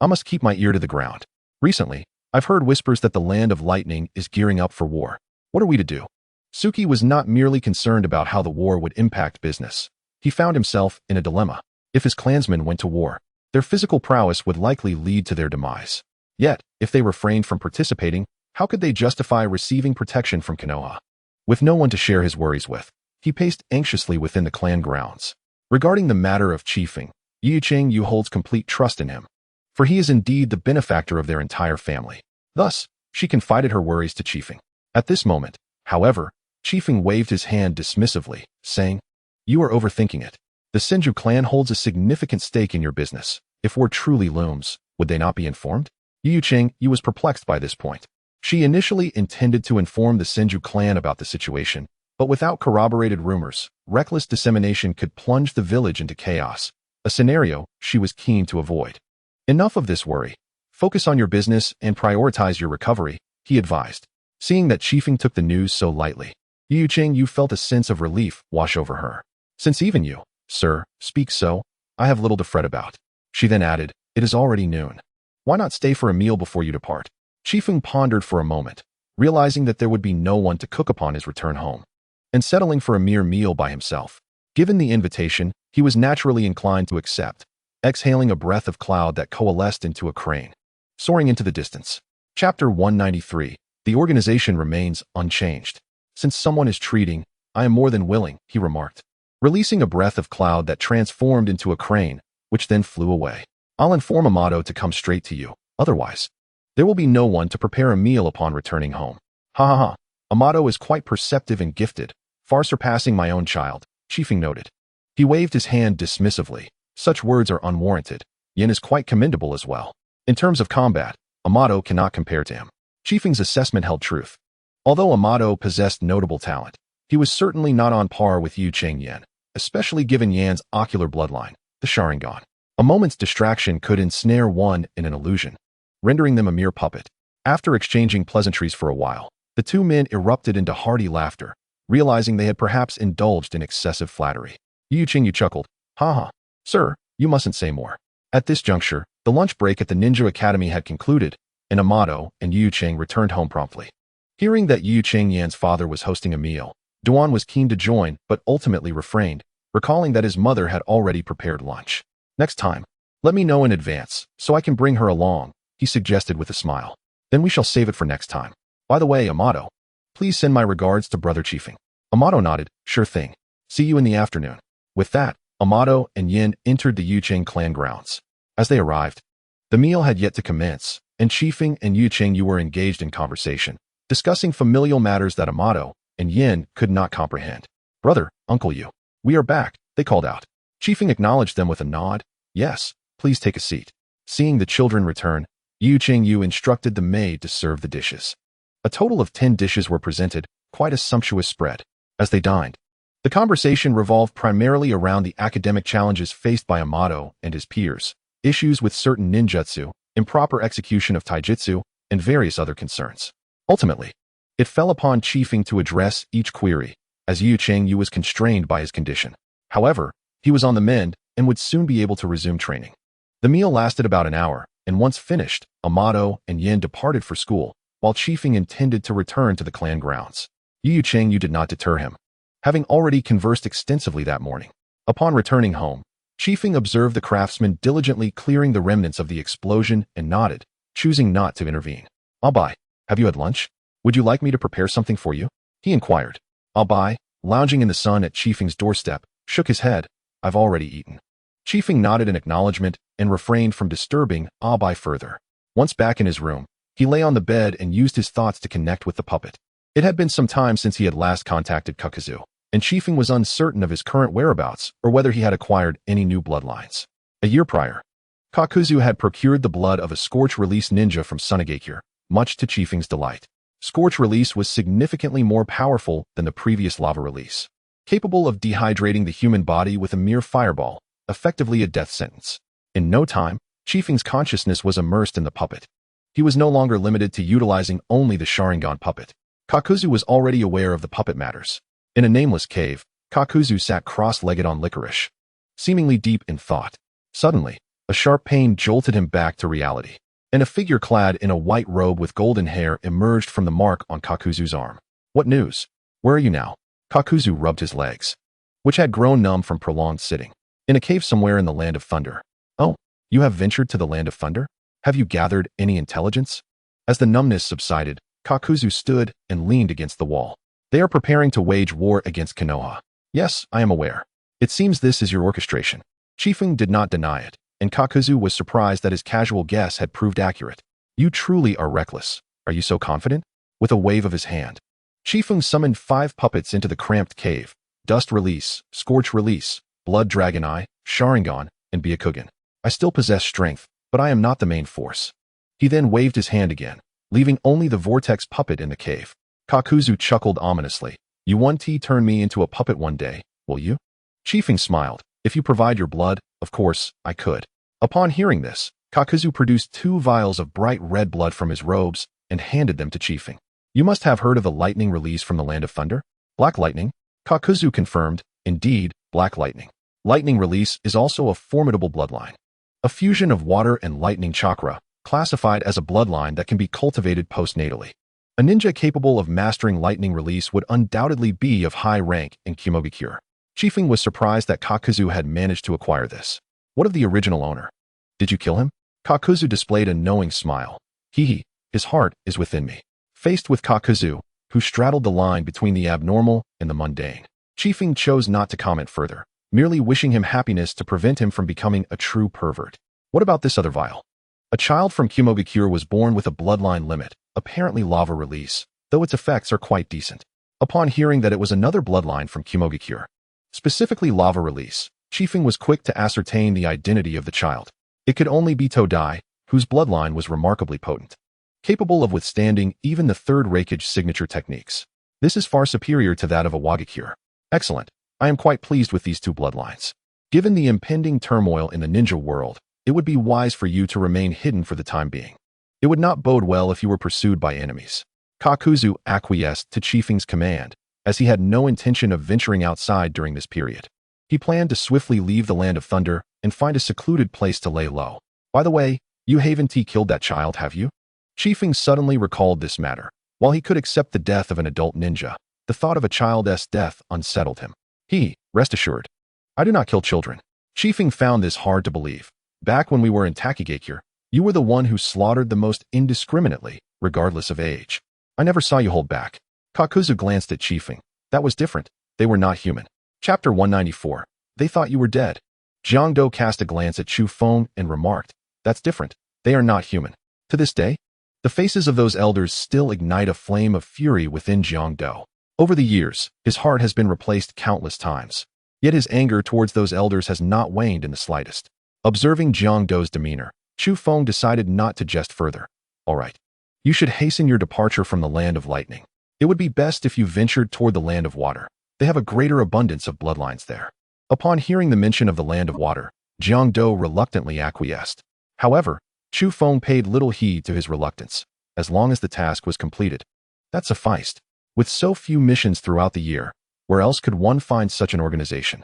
Speaker 1: I must keep my ear to the ground. Recently, I've heard whispers that the land of lightning is gearing up for war. What are we to do? Suki was not merely concerned about how the war would impact business. He found himself in a dilemma. If his clansmen went to war, their physical prowess would likely lead to their demise. Yet, if they refrained from participating, how could they justify receiving protection from Konoha? With no one to share his worries with, he paced anxiously within the clan grounds. Regarding the matter of chiefing, Yu holds complete trust in him, for he is indeed the benefactor of their entire family. Thus, she confided her worries to Chiefing. At this moment, however, Chiefing waved his hand dismissively, saying, "You are overthinking it. The Senju clan holds a significant stake in your business. If war truly looms, would they not be informed?" Yu was perplexed by this point. She initially intended to inform the Senju clan about the situation, but without corroborated rumors, reckless dissemination could plunge the village into chaos, a scenario she was keen to avoid. Enough of this worry. Focus on your business and prioritize your recovery, he advised. Seeing that Chiefing took the news so lightly, Yu felt a sense of relief wash over her. "Since even you, sir, speak so, I have little to fret about." She then added, "It is already noon. Why not stay for a meal before you depart?" Chiefing pondered for a moment, realizing that there would be no one to cook upon his return home, and settling for a mere meal by himself. Given the invitation, he was naturally inclined to accept, exhaling a breath of cloud that coalesced into a crane, soaring into the distance. Chapter 193. The organization remains unchanged. "Since someone is treating, I am more than willing," he remarked, releasing a breath of cloud that transformed into a crane, which then flew away. "I'll inform Amato to come straight to you. Otherwise, there will be no one to prepare a meal upon returning home." "Ha ha ha. Amato is quite perceptive and gifted, far surpassing my own child," Chiefing noted. He waved his hand dismissively. Such words are unwarranted. Yin is quite commendable as well. In terms of combat, Amato cannot compare to him. Chiefing's assessment held truth. Although Amato possessed notable talent, he was certainly not on par with Yin, especially given Yan's ocular bloodline, the Sharingan. A moment's distraction could ensnare one in an illusion, rendering them a mere puppet. After exchanging pleasantries for a while, the two men erupted into hearty laughter, realizing they had perhaps indulged in excessive flattery. Yu chuckled, "Ha ha. Sir, you mustn't say more." At this juncture, the lunch break at the Ninja Academy had concluded, and Amato and Yu returned home promptly. Hearing that Yan's father was hosting a meal, Duan was keen to join but ultimately refrained, recalling that his mother had already prepared lunch. "Next time, let me know in advance so I can bring her along," he suggested with a smile. "Then we shall save it for next time. By the way, Amato, please send my regards to Brother Chiefing." Amato nodded, "Sure thing. See you in the afternoon." With that, Amato and Yin entered the Yu clan grounds. As they arrived, the meal had yet to commence, and Chiefing and Yu were engaged in conversation, discussing familial matters that Amato and Yin could not comprehend. "Brother, Uncle Yu, we are back," they called out. Chiefing acknowledged them with a nod. "Yes, please take a seat." Seeing the children return, Yu instructed the maid to serve the dishes. A total of 10 dishes were presented, quite a sumptuous spread. As they dined, the conversation revolved primarily around the academic challenges faced by Amato and his peers, issues with certain ninjutsu, improper execution of taijutsu, and various other concerns. Ultimately, it fell upon Chiefing to address each query, as Yu was constrained by his condition. However, he was on the mend and would soon be able to resume training. The meal lasted about an hour, and once finished, Amato and Yin departed for school, while Chiefing intended to return to the clan grounds. Yu did not deter him, having already conversed extensively that morning. Upon returning home, Chiefing observed the craftsman diligently clearing the remnants of the explosion and nodded, choosing not to intervene. "Abai, have you had lunch? Would you like me to prepare something for you?" he inquired. Abai, lounging in the sun at Chiefing's doorstep, shook his head. "I've already eaten." Chiefing nodded in acknowledgement and refrained from disturbing Abai further. Once back in his room, he lay on the bed and used his thoughts to connect with the puppet. It had been some time since he had last contacted Kakuzu, and Chiefing was uncertain of his current whereabouts or whether he had acquired any new bloodlines. A year prior, Kakuzu had procured the blood of a Scorch Release ninja from Sunagakure, much to Chiefing's delight. Scorch Release was significantly more powerful than the previous Lava Release, capable of dehydrating the human body with a mere fireball, effectively a death sentence. In no time, Chiefing's consciousness was immersed in the puppet. He was no longer limited to utilizing only the Sharingan puppet. Kakuzu was already aware of the puppet matters. In a nameless cave, Kakuzu sat cross-legged on licorice, seemingly deep in thought. Suddenly, a sharp pain jolted him back to reality. and a figure clad in a white robe with golden hair emerged from the mark on Kakuzu's arm. What news? Where are you now? Kakuzu rubbed his legs, which had grown numb from prolonged sitting. In a cave somewhere in the Land of Thunder. Oh, you have ventured to the Land of Thunder? Have you gathered any intelligence? As the numbness subsided, Kakuzu stood and leaned against the wall. They are preparing to wage war against Konoha. Yes, I am aware. It seems this is your orchestration. Chifeng did not deny it, and Kakuzu was surprised that his casual guess had proved accurate. You truly are reckless. Are you so confident? With a wave of his hand, Chifeng summoned 5 puppets into the cramped cave: Dust Release, Scorch Release, Blood Dragon Eye, Sharingan, and Byakugan. I still possess strength, but I am not the main force. He then waved his hand again, leaving only the Vortex puppet in the cave. Kakuzu chuckled ominously. You want to turn me into a puppet one day, will you? Chifeng smiled. If you provide your blood, of course, I could. Upon hearing this, Kakuzu produced 2 vials of bright red blood from his robes and handed them to Chifeng. You must have heard of the lightning release from the Land of Thunder? Black lightning? Kakuzu confirmed. Indeed, black lightning. Lightning release is also a formidable bloodline. A fusion of water and lightning chakra, classified as a bloodline that can be cultivated postnatally. A ninja capable of mastering lightning release would undoubtedly be of high rank in Shinobi. Chifeng was surprised that Kakuzu had managed to acquire this. What of the original owner? Did you kill him? Kakuzu displayed a knowing smile. His heart is within me. Faced with Kakuzu, who straddled the line between the abnormal and the mundane, Chifeng chose not to comment further, merely wishing him happiness to prevent him from becoming a true pervert. What about this other vial? A child from Shinobi was born with a bloodline limit, apparently lava release, though its effects are quite decent. Upon hearing that it was another bloodline from Shinobi, specifically lava release, Chifeng was quick to ascertain the identity of the child. It could only be Todai, whose bloodline was remarkably potent, capable of withstanding even the third Reikage signature techniques. This is far superior to that of a Wagakure. Excellent. I am quite pleased with these 2 bloodlines. Given the impending turmoil in the ninja world, it would be wise for you to remain hidden for the time being. It would not bode well if you were pursued by enemies. Kakuzu acquiesced to Chifeng's command, as he had no intention of venturing outside during this period. He planned to swiftly leave the Land of Thunder and find a secluded place to lay low. By the way, you haven't killed that child, have you? Chifeng suddenly recalled this matter. While he could accept the death of an adult ninja, the thought of a child's death unsettled him. Rest assured, I do not kill children. Chifeng found this hard to believe. Back when we were in Takigakure, you were the one who slaughtered the most indiscriminately, regardless of age. I never saw you hold back. Kakuzu glanced at Chifeng. That was different. They were not human. Chapter 194. They thought you were dead. Jiangdo cast a glance at Chu Feng and remarked, that's different. They are not human. To this day, the faces of those elders still ignite a flame of fury within Jiangdo. Over the years, his heart has been replaced countless times. Yet his anger towards those elders has not waned in the slightest. Observing Jiangdo's demeanor, Chu Feng decided not to jest further. All right. You should hasten your departure from the Land of Lightning. It would be best if you ventured toward the Land of Water. They have a greater abundance of bloodlines there. Upon hearing the mention of the Land of Water, Jiangdo reluctantly acquiesced. However, Chu Feng paid little heed to his reluctance. As long as the task was completed, that sufficed. With so few missions throughout the year, where else could one find such an organization?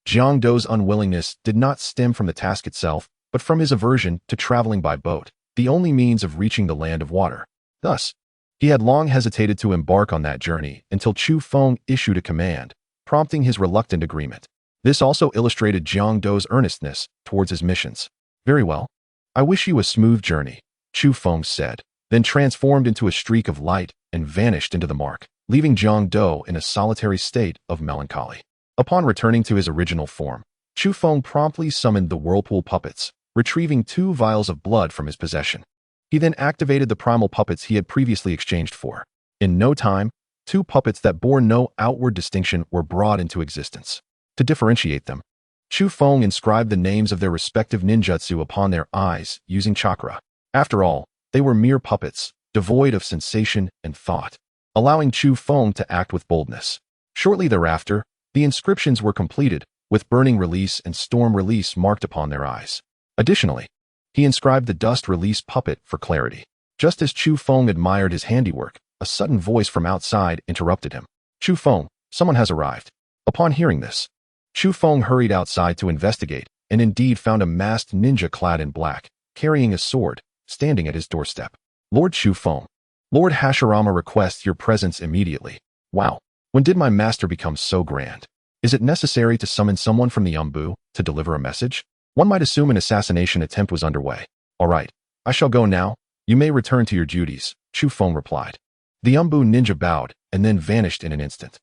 Speaker 1: Jiangdo's unwillingness did not stem from the task itself, but from his aversion to traveling by boat, the only means of reaching the Land of Water. Thus, he had long hesitated to embark on that journey until Chu Feng issued a command, prompting his reluctant agreement. This also illustrated Jiangdo's earnestness towards his missions. Very well. I wish you a smooth journey, Chu Feng said, then transformed into a streak of light and vanished into the mark, leaving Jiangdo in a solitary state of melancholy. Upon returning to his original form, Chu Feng promptly summoned the whirlpool puppets, retrieving 2 vials of blood from his possession. He then activated the primal puppets he had previously exchanged for. In no time, 2 puppets that bore no outward distinction were brought into existence. To differentiate them, Chu Feng inscribed the names of their respective ninjutsu upon their eyes using chakra. After all, they were mere puppets, devoid of sensation and thought, allowing Chu Feng to act with boldness. Shortly thereafter, the inscriptions were completed, with burning release and storm release marked upon their eyes. Additionally, he inscribed the dust release puppet for clarity. Just as Chu Feng admired his handiwork, a sudden voice from outside interrupted him. Chu Feng, someone has arrived. Upon hearing this, Chu Feng hurried outside to investigate, and indeed found a masked ninja clad in black, carrying a sword, standing at his doorstep. Lord Shufeng. Lord Hashirama requests your presence immediately. Wow. When did my master become so grand? Is it necessary to summon someone from the Umbu to deliver a message? One might assume an assassination attempt was underway. All right. I shall go now. You may return to your duties, Shufeng replied. The Umbu ninja bowed and then vanished in an instant.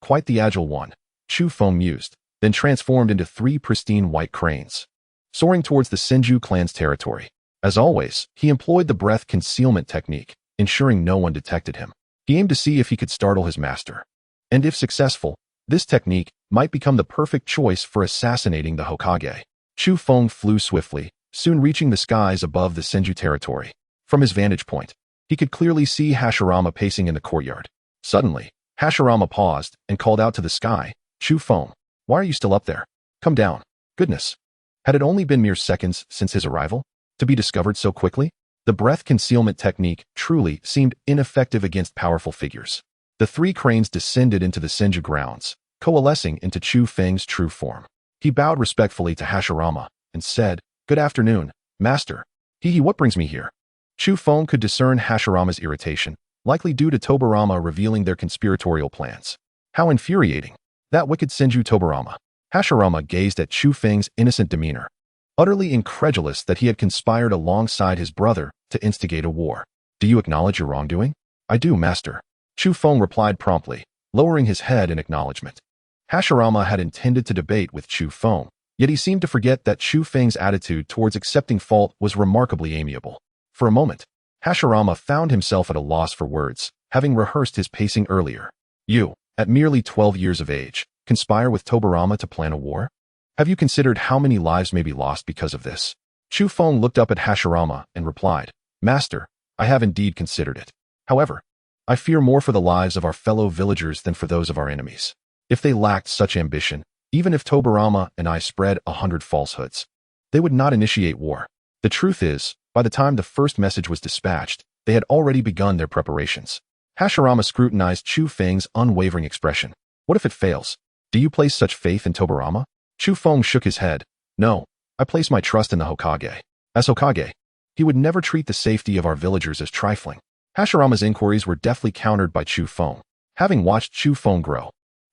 Speaker 1: Quite the agile one, Shufeng mused, then transformed into 3 pristine white cranes, soaring towards the Senju clan's territory. As always, he employed the breath concealment technique, ensuring no one detected him. He aimed to see if he could startle his master. And if successful, this technique might become the perfect choice for assassinating the Hokage. Shufeng flew swiftly, soon reaching the skies above the Senju territory. From his vantage point, he could clearly see Hashirama pacing in the courtyard. Suddenly, Hashirama paused and called out to the sky, Shufeng, why are you still up there? Come down. Goodness. Had it only been mere seconds since his arrival? To be discovered so quickly? The breath concealment technique truly seemed ineffective against powerful figures. The 3 cranes descended into the Senju grounds, coalescing into Chu Feng's true form. He bowed respectfully to Hashirama and said, Good afternoon, master. What brings me here? Chu Feng could discern Hashirama's irritation, likely due to Tobirama revealing their conspiratorial plans. How infuriating. That wicked Senju Tobirama. Hashirama gazed at Chu Feng's innocent demeanor, utterly incredulous that he had conspired alongside his brother to instigate a war. Do you acknowledge your wrongdoing? I do, master. Chu Feng replied promptly, lowering his head in acknowledgement. Hashirama had intended to debate with Chu Feng, yet he seemed to forget that Chu Feng's attitude towards accepting fault was remarkably amiable. For a moment, Hashirama found himself at a loss for words, having rehearsed his pacing earlier. You, at merely 12 years of age, conspire with Tobirama to plan a war? Have you considered how many lives may be lost because of this? Chu Feng looked up at Hashirama and replied, Master, I have indeed considered it. However, I fear more for the lives of our fellow villagers than for those of our enemies. If they lacked such ambition, even if Tobirama and I spread 100 falsehoods, they would not initiate war. The truth is, by the time the first message was dispatched, they had already begun their preparations. Hashirama scrutinized Chu Feng's unwavering expression. What if it fails? Do you place such faith in Tobirama? Chu Feng shook his head. No, I place my trust in the Hokage. As Hokage, he would never treat the safety of our villagers as trifling. Hashirama's inquiries were deftly countered by Chu Feng. Having watched Chu Feng grow,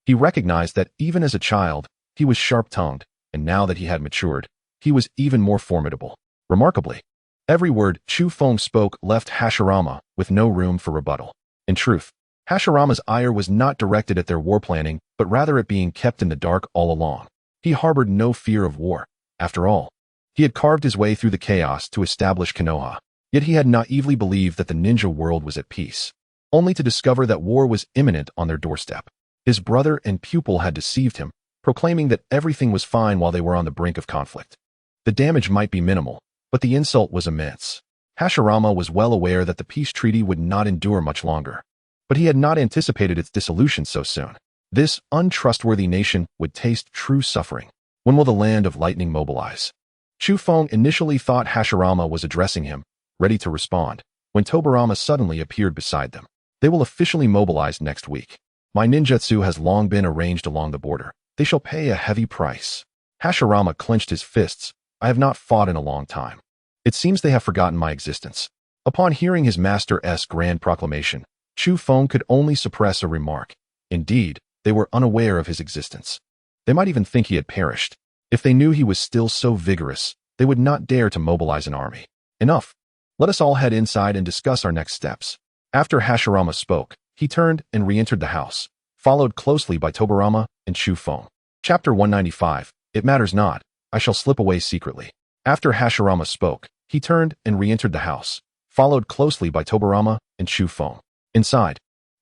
Speaker 1: he recognized that even as a child, he was sharp-tongued, and now that he had matured, he was even more formidable. Remarkably, every word Chu Feng spoke left Hashirama with no room for rebuttal. In truth, Hashirama's ire was not directed at their war planning, but rather at being kept in the dark all along. He harbored no fear of war. After all, he had carved his way through the chaos to establish Konoha, yet he had naively believed that the ninja world was at peace, only to discover that war was imminent on their doorstep. His brother and pupil had deceived him, proclaiming that everything was fine while they were on the brink of conflict. The damage might be minimal, but the insult was immense. Hashirama was well aware that the peace treaty would not endure much longer, but he had not anticipated its dissolution so soon. This untrustworthy nation would taste true suffering. When will the land of lightning mobilize? Chu Feng initially thought Hashirama was addressing him, ready to respond, when Tobirama suddenly appeared beside them. They will officially mobilize next week. My ninjutsu has long been arranged along the border. They shall pay a heavy price. Hashirama clenched his fists. I have not fought in a long time. It seems they have forgotten my existence. Upon hearing his master's grand proclamation, Chu Feng could only suppress a remark. Indeed, they were unaware of his existence. They might even think he had perished. If they knew he was still so vigorous, they would not dare to mobilize an army. Enough. Let us all head inside and discuss our next steps. After Hashirama spoke, he turned and re-entered the house, followed closely by Tobirama and Chu Feng. Chapter 195. It matters not. I shall slip away secretly. After Hashirama spoke, he turned and re-entered the house, followed closely by Tobirama and Chu Feng. Inside,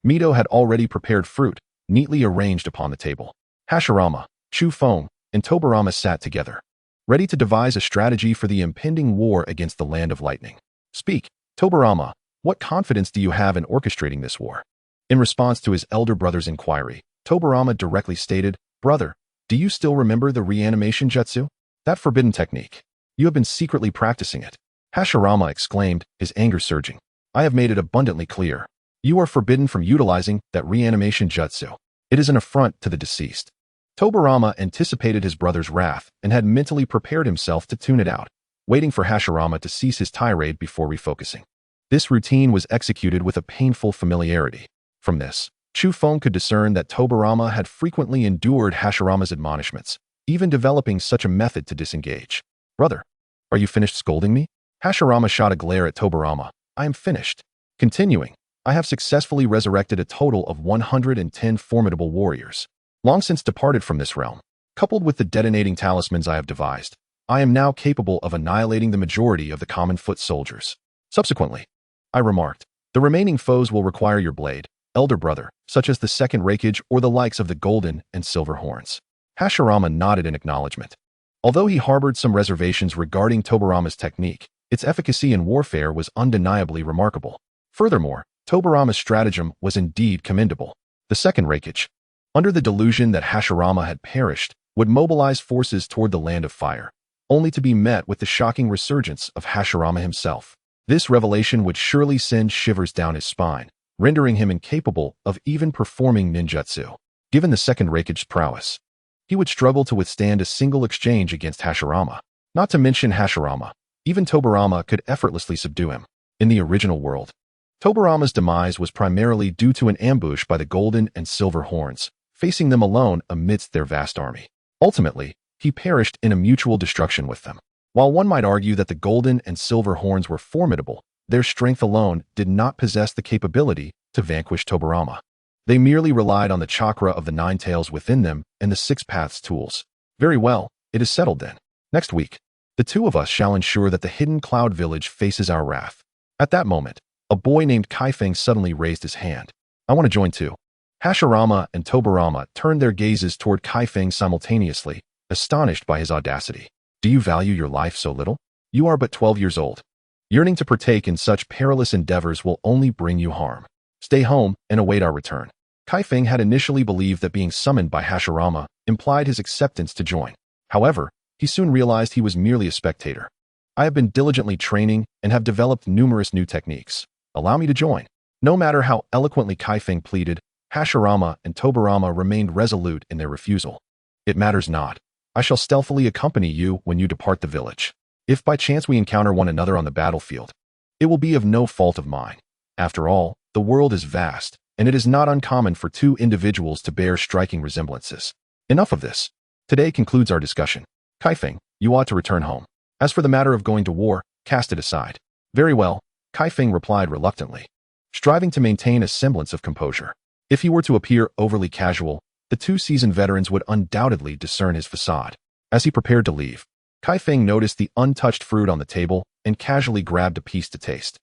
Speaker 1: Mito had already prepared fruit, neatly arranged upon the table. Hashirama, Chu Feng, and Tobirama sat together, ready to devise a strategy for the impending war against the Land of Lightning. Speak, Tobirama, what confidence do you have in orchestrating this war? In response to his elder brother's inquiry, Tobirama directly stated, Brother, do you still remember the reanimation jutsu? That forbidden technique. You have been secretly practicing it. Hashirama exclaimed, his anger surging. I have made it abundantly clear. You are forbidden from utilizing that reanimation jutsu. It is an affront to the deceased. Tobirama anticipated his brother's wrath and had mentally prepared himself to tune it out. waiting for Hashirama to cease his tirade before refocusing. This routine was executed with a painful familiarity. From this, Chufeng could discern that Tobirama had frequently endured Hashirama's admonishments, even developing such a method to disengage. "Brother, are you finished scolding me?" Hashirama shot a glare at Tobirama. "I am finished." Continuing, "I have successfully resurrected a total of 110 formidable warriors, long since departed from this realm. Coupled with the detonating talismans I have devised, I am now capable of annihilating the majority of the common foot soldiers. Subsequently, I remarked, the remaining foes will require your blade, elder brother, such as the second Raikage or the likes of the golden and silver horns." Hashirama nodded in acknowledgement. Although he harbored some reservations regarding Tobirama's technique, its efficacy in warfare was undeniably remarkable. Furthermore, Tobirama's stratagem was indeed commendable. The second Raikage, under the delusion that Hashirama had perished, would mobilize forces toward the Land of Fire, only to be met with the shocking resurgence of Hashirama himself. This revelation would surely send shivers down his spine, rendering him incapable of even performing ninjutsu. Given the second Raikage's prowess, he would struggle to withstand a single exchange against Hashirama. Not to mention Hashirama, even Tobirama could effortlessly subdue him. In the original world, Tobirama's demise was primarily due to an ambush by the golden and silver horns, facing them alone amidst their vast army. Ultimately, he perished in a mutual destruction with them. While one might argue that the golden and silver horns were formidable, their strength alone did not possess the capability to vanquish Tobirama. They merely relied on the chakra of the nine tails within them and the six paths tools. "Very well, it is settled then. Next week, the two of us shall ensure that the hidden cloud village faces our wrath." At that moment, a boy named Kaifeng suddenly raised his hand. "I want to join too." Hashirama and Tobirama turned their gazes toward Kaifeng simultaneously, astonished by his audacity. "Do you value your life so little? You are but 12 years old. Yearning to partake in such perilous endeavors will only bring you harm. Stay home and await our return." Kaifeng had initially believed that being summoned by Hashirama implied his acceptance to join. However, he soon realized he was merely a spectator. "I have been diligently training and have developed numerous new techniques. Allow me to join." No matter how eloquently Kaifeng pleaded, Hashirama and Tobirama remained resolute in their refusal. "It matters not. I shall stealthily accompany you when you depart the village. If by chance we encounter one another on the battlefield, it will be of no fault of mine. After all, the world is vast, and it is not uncommon for two individuals to bear striking resemblances. Enough of this. Today concludes our discussion. Kaifeng, you ought to return home. As for the matter of going to war, cast it aside." "Very well," Kaifeng replied reluctantly, striving to maintain a semblance of composure. If he were to appear overly casual, the two seasoned veterans would undoubtedly discern his facade. As he prepared to leave, Kaifeng noticed the untouched fruit on the table and casually grabbed a piece to taste.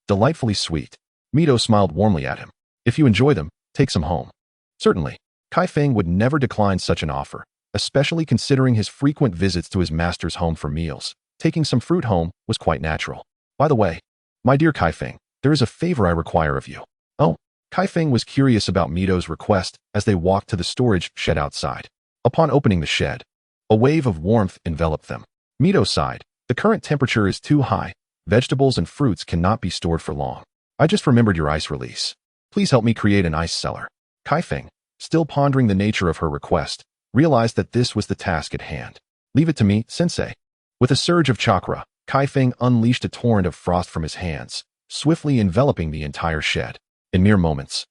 Speaker 1: Delightfully sweet. Mito smiled warmly at him. "If you enjoy them, take some home." Certainly, Kaifeng would never decline such an offer, especially considering his frequent visits to his master's home for meals. Taking some fruit home was quite natural. "By the way, my dear Kaifeng, there is a favor I require of you." "Oh?" Kaifeng was curious about Mito's request as they walked to the storage shed outside. Upon opening the shed, a wave of warmth enveloped them. Mito sighed. "The current temperature is too high. Vegetables and fruits cannot be stored for long. I just remembered your ice release. Please help me create an ice cellar." Kaifeng, still pondering the nature of her request, realized that this was the task at hand. "Leave it to me, sensei." With a surge of chakra, Kaifeng unleashed a torrent of frost from his hands, swiftly enveloping the entire shed. In mere moments,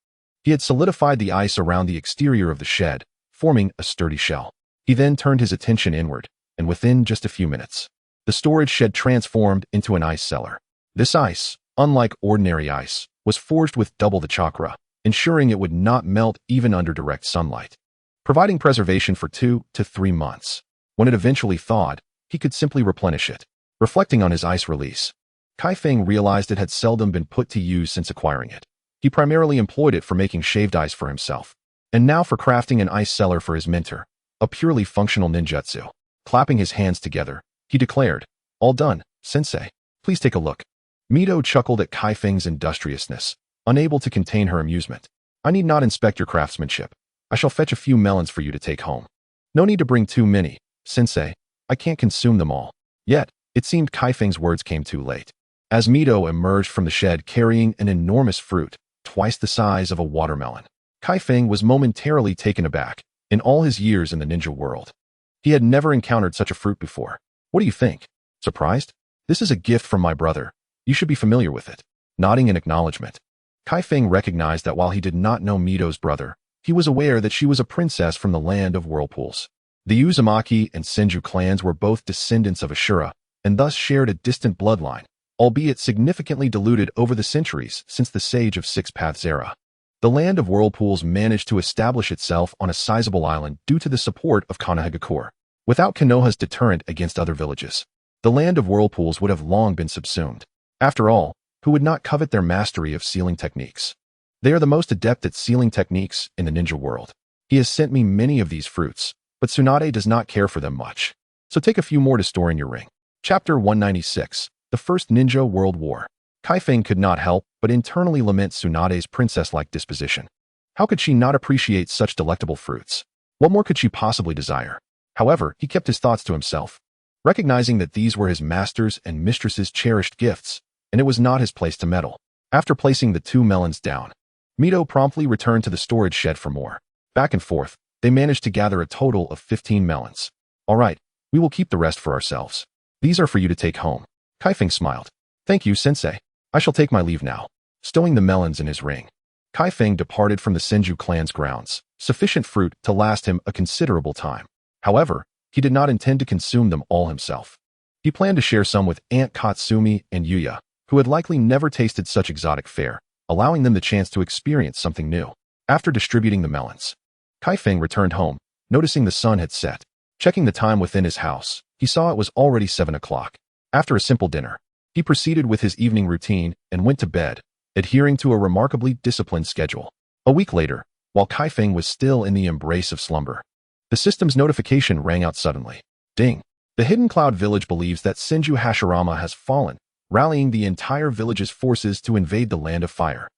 Speaker 1: he had solidified the ice around the exterior of the shed, forming a sturdy shell. He then turned his attention inward, and within just a few minutes, the storage shed transformed into an ice cellar. This ice, unlike ordinary ice, was forged with double the chakra, ensuring it would not melt even under direct sunlight, providing preservation for 2 to 3 months. When it eventually thawed, he could simply replenish it. Reflecting on his ice release, Kaifeng realized it had seldom been put to use since acquiring it. He primarily employed it for making shaved ice for himself, and now for crafting an ice cellar for his mentor, a purely functional ninjutsu. Clapping his hands together, he declared, "All done, sensei. Please take a look." Mito chuckled at Kaifeng's industriousness, unable to contain her amusement. "I need not inspect your craftsmanship. I shall fetch a few melons for you to take home." "No need to bring too many, sensei. I can't consume them all." Yet, it seemed Kaifeng's words came too late. As Mito emerged from the shed carrying an enormous fruit, twice the size of a watermelon, Kaifeng was momentarily taken aback. In all his years in the ninja world, he had never encountered such a fruit before. "What do you think?" Surprised? This is a gift from my brother. You should be familiar with it. Nodding in acknowledgement. Kaifeng recognized that while he did not know Mito's brother, he was aware that she was a princess from the land of whirlpools. The Uzumaki and Senju clans were both descendants of Ashura, and thus shared a distant bloodline, albeit significantly diluted over the centuries since the Sage of Six Paths era. The land of whirlpools managed to establish itself on a sizable island due to the support of Konoha. Without Konoha's deterrent against other villages, the land of whirlpools would have long been subsumed. After all, who would not covet their mastery of sealing techniques? They are the most adept at sealing techniques in the ninja world. He has sent me many of these fruits, but Tsunade does not care for them much. So take a few more to store in your ring. Chapter 196, The First Ninja World War. Kaifeng could not help but internally lament Tsunade's princess-like disposition. How could she not appreciate such delectable fruits? What more could she possibly desire? However, he kept his thoughts to himself, recognizing that these were his master's and mistress's cherished gifts, and it was not his place to meddle. After placing the 2 melons down, Mito promptly returned to the storage shed for more. Back and forth, they managed to gather a total of 15 melons. All right, we will keep the rest for ourselves. These are for you to take home. Kaifeng smiled. Thank you, sensei. I shall take my leave now. Stowing the melons in his ring, Kaifeng departed from the Senju clan's grounds, sufficient fruit to last him a considerable time. However, he did not intend to consume them all himself. He planned to share some with Aunt Katsumi and Yuya, who had likely never tasted such exotic fare, allowing them the chance to experience something new. After distributing the melons, Kaifeng returned home, noticing the sun had set. Checking the time within his house, he saw it was already 7 o'clock. After a simple dinner, he proceeded with his evening routine and went to bed, adhering to a remarkably disciplined schedule. A week later, while Kaifeng was still in the embrace of slumber, the system's notification rang out suddenly. Ding! The Hidden Cloud village believes that Senju Hashirama has fallen, rallying the entire village's forces to invade the Land of Fire.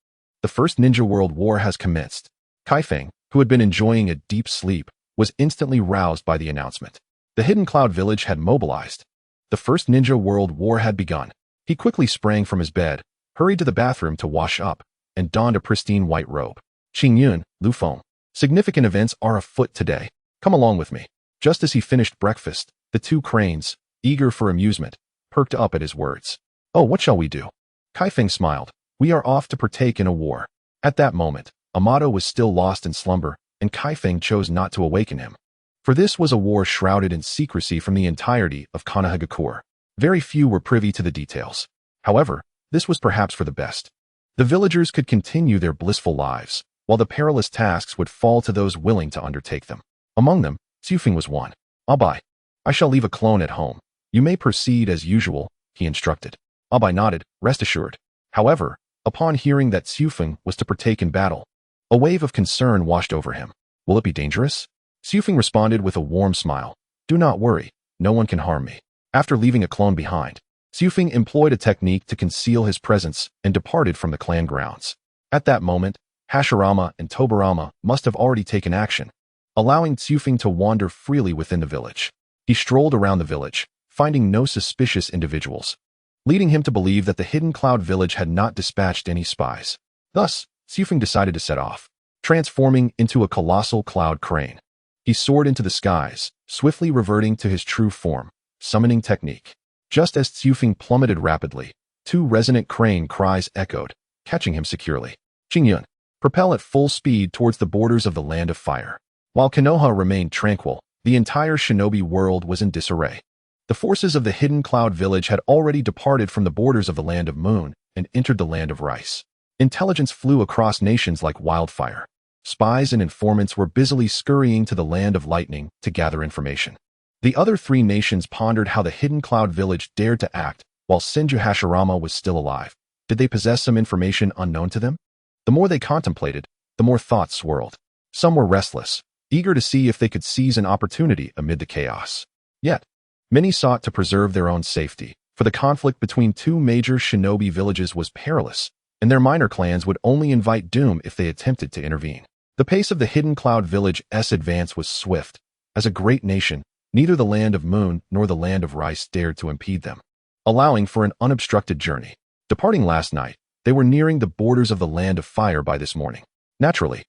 Speaker 1: The First Ninja World War has commenced. Kaifeng, who had been enjoying a deep sleep, was instantly roused by the announcement. The Hidden Cloud village had mobilized. The First Ninja World War had begun. He quickly sprang from his bed, hurried to the bathroom to wash up, and donned a pristine white robe. Qingyun, Lu Feng. Significant events are afoot today. Come along with me. Just as he finished breakfast, the 2 cranes, eager for amusement, perked up at his words. Oh, what shall we do? Kaifeng smiled. We are off to partake in a war. At that moment, Amato was still lost in slumber, and Kaifeng chose not to awaken him. For this was a war shrouded in secrecy from the entirety of Konoha. Very few were privy to the details. However, this was perhaps for the best. The villagers could continue their blissful lives, while the perilous tasks would fall to those willing to undertake them. Among them, Xufeng was one. Abai. I shall leave a clone at home. You may proceed as usual, he instructed. Abai nodded, rest assured. However, upon hearing that Xufeng was to partake in battle, a wave of concern washed over him. Will it be dangerous? Xufeng responded with a warm smile. Do not worry, no one can harm me. After leaving a clone behind, Xufeng employed a technique to conceal his presence and departed from the clan grounds. At that moment, Hashirama and Tobirama must have already taken action, allowing Xufeng to wander freely within the village. He strolled around the village, finding no suspicious individuals, leading him to believe that the Hidden Cloud village had not dispatched any spies. Thus, Xufeng decided to set off, transforming into a colossal cloud crane. He soared into the skies, swiftly reverting to his true form, summoning technique. Just as Xufeng plummeted rapidly, 2 resonant crane cries echoed, catching him securely. Qingyun, propel at full speed towards the borders of the Land of Fire. While Konoha remained tranquil, the entire shinobi world was in disarray. The forces of the Hidden Cloud village had already departed from the borders of the Land of Moon and entered the Land of Rice. Intelligence flew across nations like wildfire. Spies and informants were busily scurrying to the Land of Lightning to gather information. The other 3 nations pondered how the Hidden Cloud village dared to act while Senju Hashirama was still alive. Did they possess some information unknown to them? The more they contemplated, the more thoughts swirled. Some were restless, eager to see if they could seize an opportunity amid the chaos. Yet, many sought to preserve their own safety, for the conflict between 2 major shinobi villages was perilous, and their minor clans would only invite doom if they attempted to intervene. The pace of the Hidden Cloud village's advance was swift. As a great nation, neither the Land of Moon nor the Land of Rice dared to impede them, allowing for an unobstructed journey. Departing last night, they were nearing the borders of the Land of Fire by this morning. Naturally,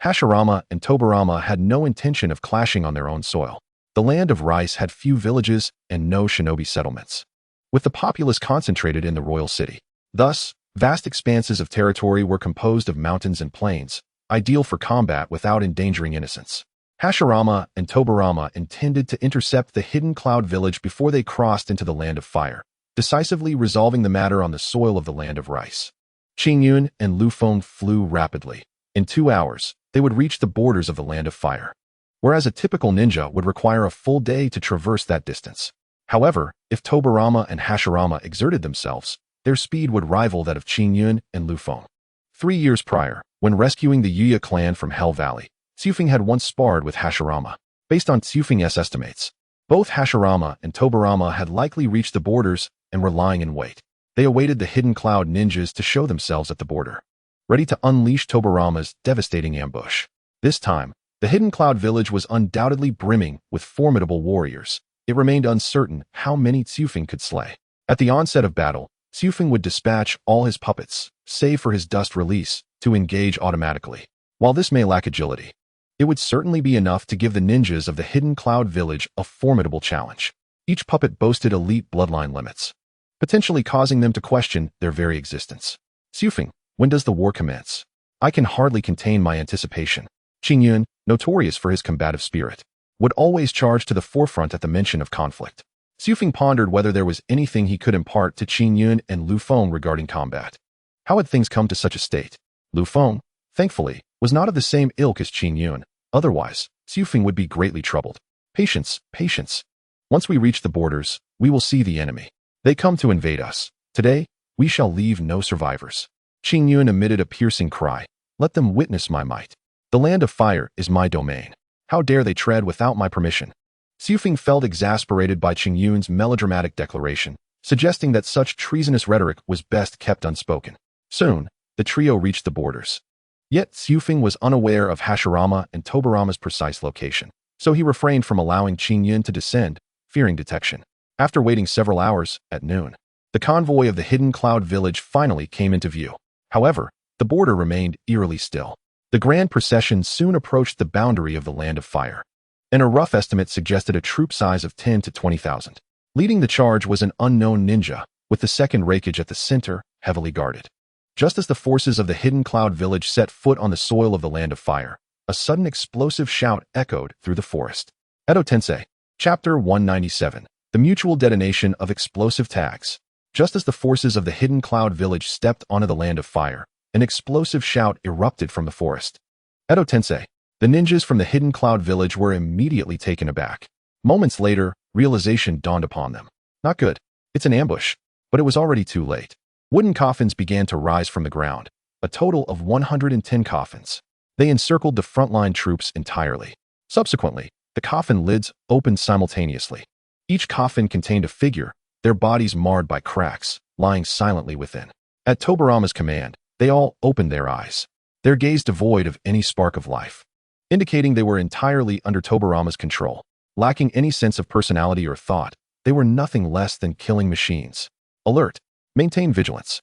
Speaker 1: Hashirama and Tobirama had no intention of clashing on their own soil. The Land of Rice had few villages and no shinobi settlements. with the populace concentrated in the royal city. Thus, vast expanses of territory were composed of mountains and plains, ideal for combat without endangering innocents. Hashirama and Tobirama intended to intercept the hidden cloud village before they crossed into the land of fire, decisively resolving the matter on the soil of the land of rice. Qingyun and Lufeng flew rapidly. In 2 hours, they would reach the borders of the land of fire, whereas a typical ninja would require a full day to traverse that distance. However, if Tobirama and Hashirama exerted themselves, their speed would rival that of Qingyun and Lufeng. 3 years prior, when rescuing the Uchiha clan from Hell Valley, Xiufeng had once sparred with Hashirama. Based on Xiufeng's estimates, both Hashirama and Tobirama had likely reached the borders and were lying in wait. They awaited the hidden cloud ninjas to show themselves at the border, ready to unleash Tobirama's devastating ambush. This time, the hidden cloud village was undoubtedly brimming with formidable warriors. It remained uncertain how many Xiufeng could slay. At the onset of battle, Xiufeng would dispatch all his puppets, save for his dust release, to engage automatically. While this may lack agility, it would certainly be enough to give the ninjas of the hidden cloud village a formidable challenge. Each puppet boasted elite bloodline limits, potentially causing them to question their very existence. Xiufeng, when does the war commence? I can hardly contain my anticipation. Qingyun, notorious for his combative spirit, would always charge to the forefront at the mention of conflict. Xiufeng pondered whether there was anything he could impart to Qingyun and Lufeng regarding combat. How had things come to such a state? Lufeng, thankfully, was not of the same ilk as Qingyun. Otherwise, Xiufeng would be greatly troubled. Patience, patience. Once we reach the borders, we will see the enemy. They come to invade us. Today, we shall leave no survivors. Qingyun emitted a piercing cry. Let them witness my might. The land of fire is my domain. How dare they tread without my permission? Xiufeng felt exasperated by Qingyun's melodramatic declaration, suggesting that such treasonous rhetoric was best kept unspoken. Soon, the trio reached the borders. Yet Xiufeng was unaware of Hashirama and Tobirama's precise location, so he refrained from allowing Qingyun to descend, fearing detection. After waiting several hours, at noon, the convoy of the hidden cloud village finally came into view. However, the border remained eerily still. The grand procession soon approached the boundary of the land of fire, and a rough estimate suggested a troop size of 10 to 20,000. Leading the charge was an unknown ninja, with the second raikage at the center, heavily guarded. Just as the forces of the hidden cloud village set foot on the soil of the land of fire, a sudden explosive shout echoed through the forest. Edo Tensei, Chapter 197, The Mutual Detonation of Explosive Tags. Just as the forces of the hidden cloud village stepped onto the land of fire, an explosive shout erupted from the forest. Edo Tensei, the ninjas from the hidden cloud village were immediately taken aback. Moments later, realization dawned upon them. Not good. It's an ambush. But it was already too late. Wooden coffins began to rise from the ground, a total of 110 coffins. They encircled the frontline troops entirely. Subsequently, the coffin lids opened simultaneously. Each coffin contained a figure, their bodies marred by cracks, lying silently within. At Tobirama's command, they all opened their eyes, their gaze devoid of any spark of life, indicating they were entirely under Tobirama's control. Lacking any sense of personality or thought, they were nothing less than killing machines. Alert. Maintain vigilance.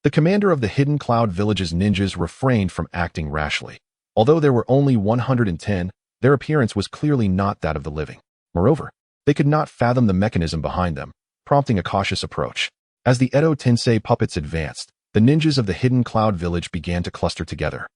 Speaker 1: The commander of the hidden cloud village's ninjas refrained from acting rashly. Although there were only 110, their appearance was clearly not that of the living. Moreover, they could not fathom the mechanism behind them, prompting a cautious approach. As the Edo Tensei puppets advanced, the ninjas of the hidden cloud village began to cluster together,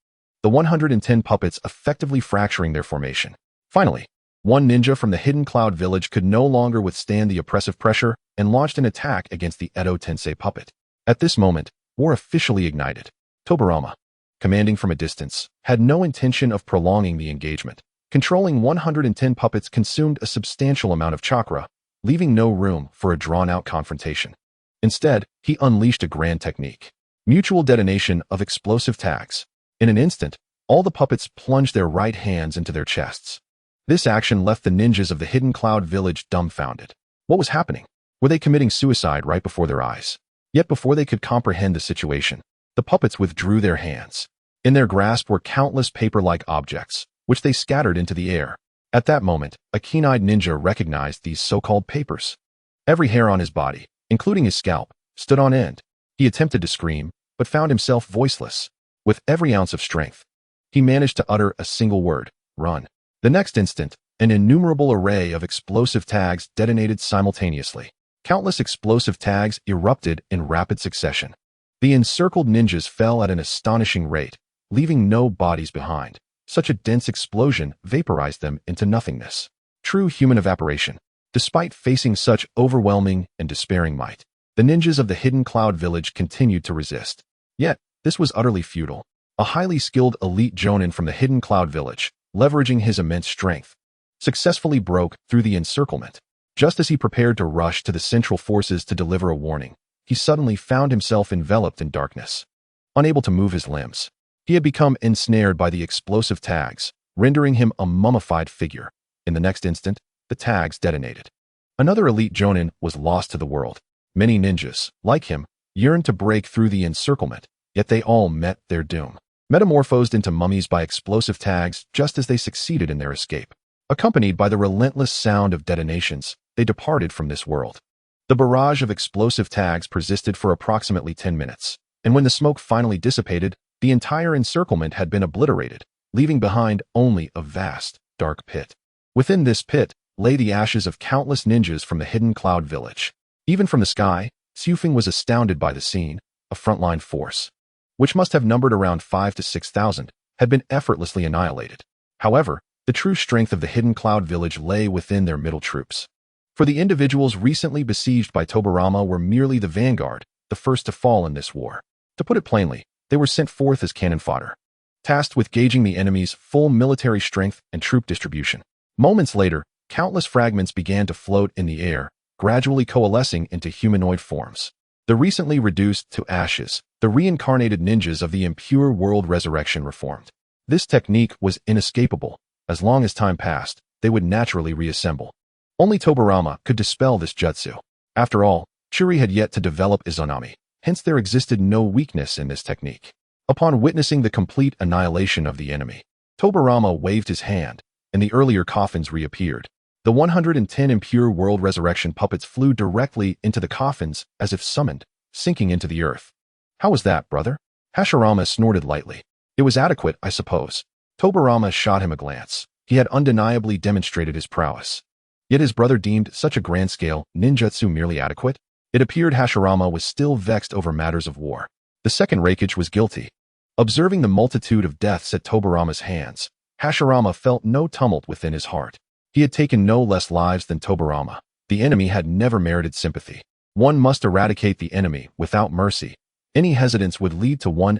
Speaker 1: the 110 puppets effectively fracturing their formation. Finally, one ninja from the hidden cloud village could no longer withstand the oppressive pressure and launched an attack against the Edo Tensei puppet. At this moment, war officially ignited. Tobirama, commanding from a distance, had no intention of prolonging the engagement. Controlling 110 puppets consumed a substantial amount of chakra, leaving no room for a drawn-out confrontation. Instead, he unleashed a grand technique. Mutual detonation of explosive tags. In an instant, all the puppets plunged their right hands into their chests. This action left the ninjas of the hidden cloud village dumbfounded. What was happening? Were they committing suicide right before their eyes? Yet before they could comprehend the situation, the puppets withdrew their hands. In their grasp were countless paper-like objects, which they scattered into the air. At that moment, a keen-eyed ninja recognized these so-called papers. Every hair on his body, including his scalp, stood on end. He attempted to scream, but found himself voiceless. With every ounce of strength, he managed to utter a single word: run. The next instant, an innumerable array of explosive tags detonated simultaneously. Countless explosive tags erupted in rapid succession. The encircled ninjas fell at an astonishing rate, leaving no bodies behind. Such a dense explosion vaporized them into nothingness. True human evaporation. Despite facing such overwhelming and despairing might, the ninjas of the Hidden Cloud Village continued to resist. Yet, this was utterly futile. A highly skilled elite jonin from the Hidden Cloud Village, leveraging his immense strength, successfully broke through the encirclement. Just as he prepared to rush to the central forces to deliver a warning, he suddenly found himself enveloped in darkness. Unable to move his limbs, he had become ensnared by the explosive tags, rendering him a mummified figure. In the next instant, the tags detonated. Another elite jonin was lost to the world. Many ninjas, like him, yearned to break through the encirclement, yet they all met their doom. Metamorphosed into mummies by explosive tags just as they succeeded in their escape. Accompanied by the relentless sound of detonations, they departed from this world. The barrage of explosive tags persisted for approximately 10 minutes, and when the smoke finally dissipated, the entire encirclement had been obliterated, leaving behind only a vast, dark pit. Within this pit lay the ashes of countless ninjas from the Hidden Cloud Village. Even from the sky, Xufeng was astounded by the scene. A frontline force, which must have numbered around 5,000 to 6,000, had been effortlessly annihilated. However, the true strength of the Hidden Cloud Village lay within their middle troops. For the individuals recently besieged by Tobirama were merely the vanguard, the first to fall in this war. To put it plainly, they were sent forth as cannon fodder, tasked with gauging the enemy's full military strength and troop distribution. Moments later, countless fragments began to float in the air, gradually coalescing into humanoid forms. The recently reduced to ashes, the reincarnated ninjas of the impure world resurrection reformed. This technique was inescapable. As long as time passed, they would naturally reassemble. Only Tobirama could dispel this jutsu. After all, Churi had yet to develop Izanami, hence there existed no weakness in this technique. Upon witnessing the complete annihilation of the enemy, Tobirama waved his hand, and the earlier coffins reappeared. The 110 impure world resurrection puppets flew directly into the coffins as if summoned, sinking into the earth. How was that, brother? Hashirama snorted lightly. It was adequate, I suppose. Tobirama shot him a glance. He had undeniably demonstrated his prowess. Yet his brother deemed such a grand-scale ninjutsu merely adequate. It appeared Hashirama was still vexed over matters of war. The second Raikage was guilty. Observing the multitude of deaths at Tobirama's hands, Hashirama felt no tumult within his heart. He had taken no less lives than Tobirama. The enemy had never merited sympathy. One must eradicate the enemy without mercy. Any hesitance would lead to one's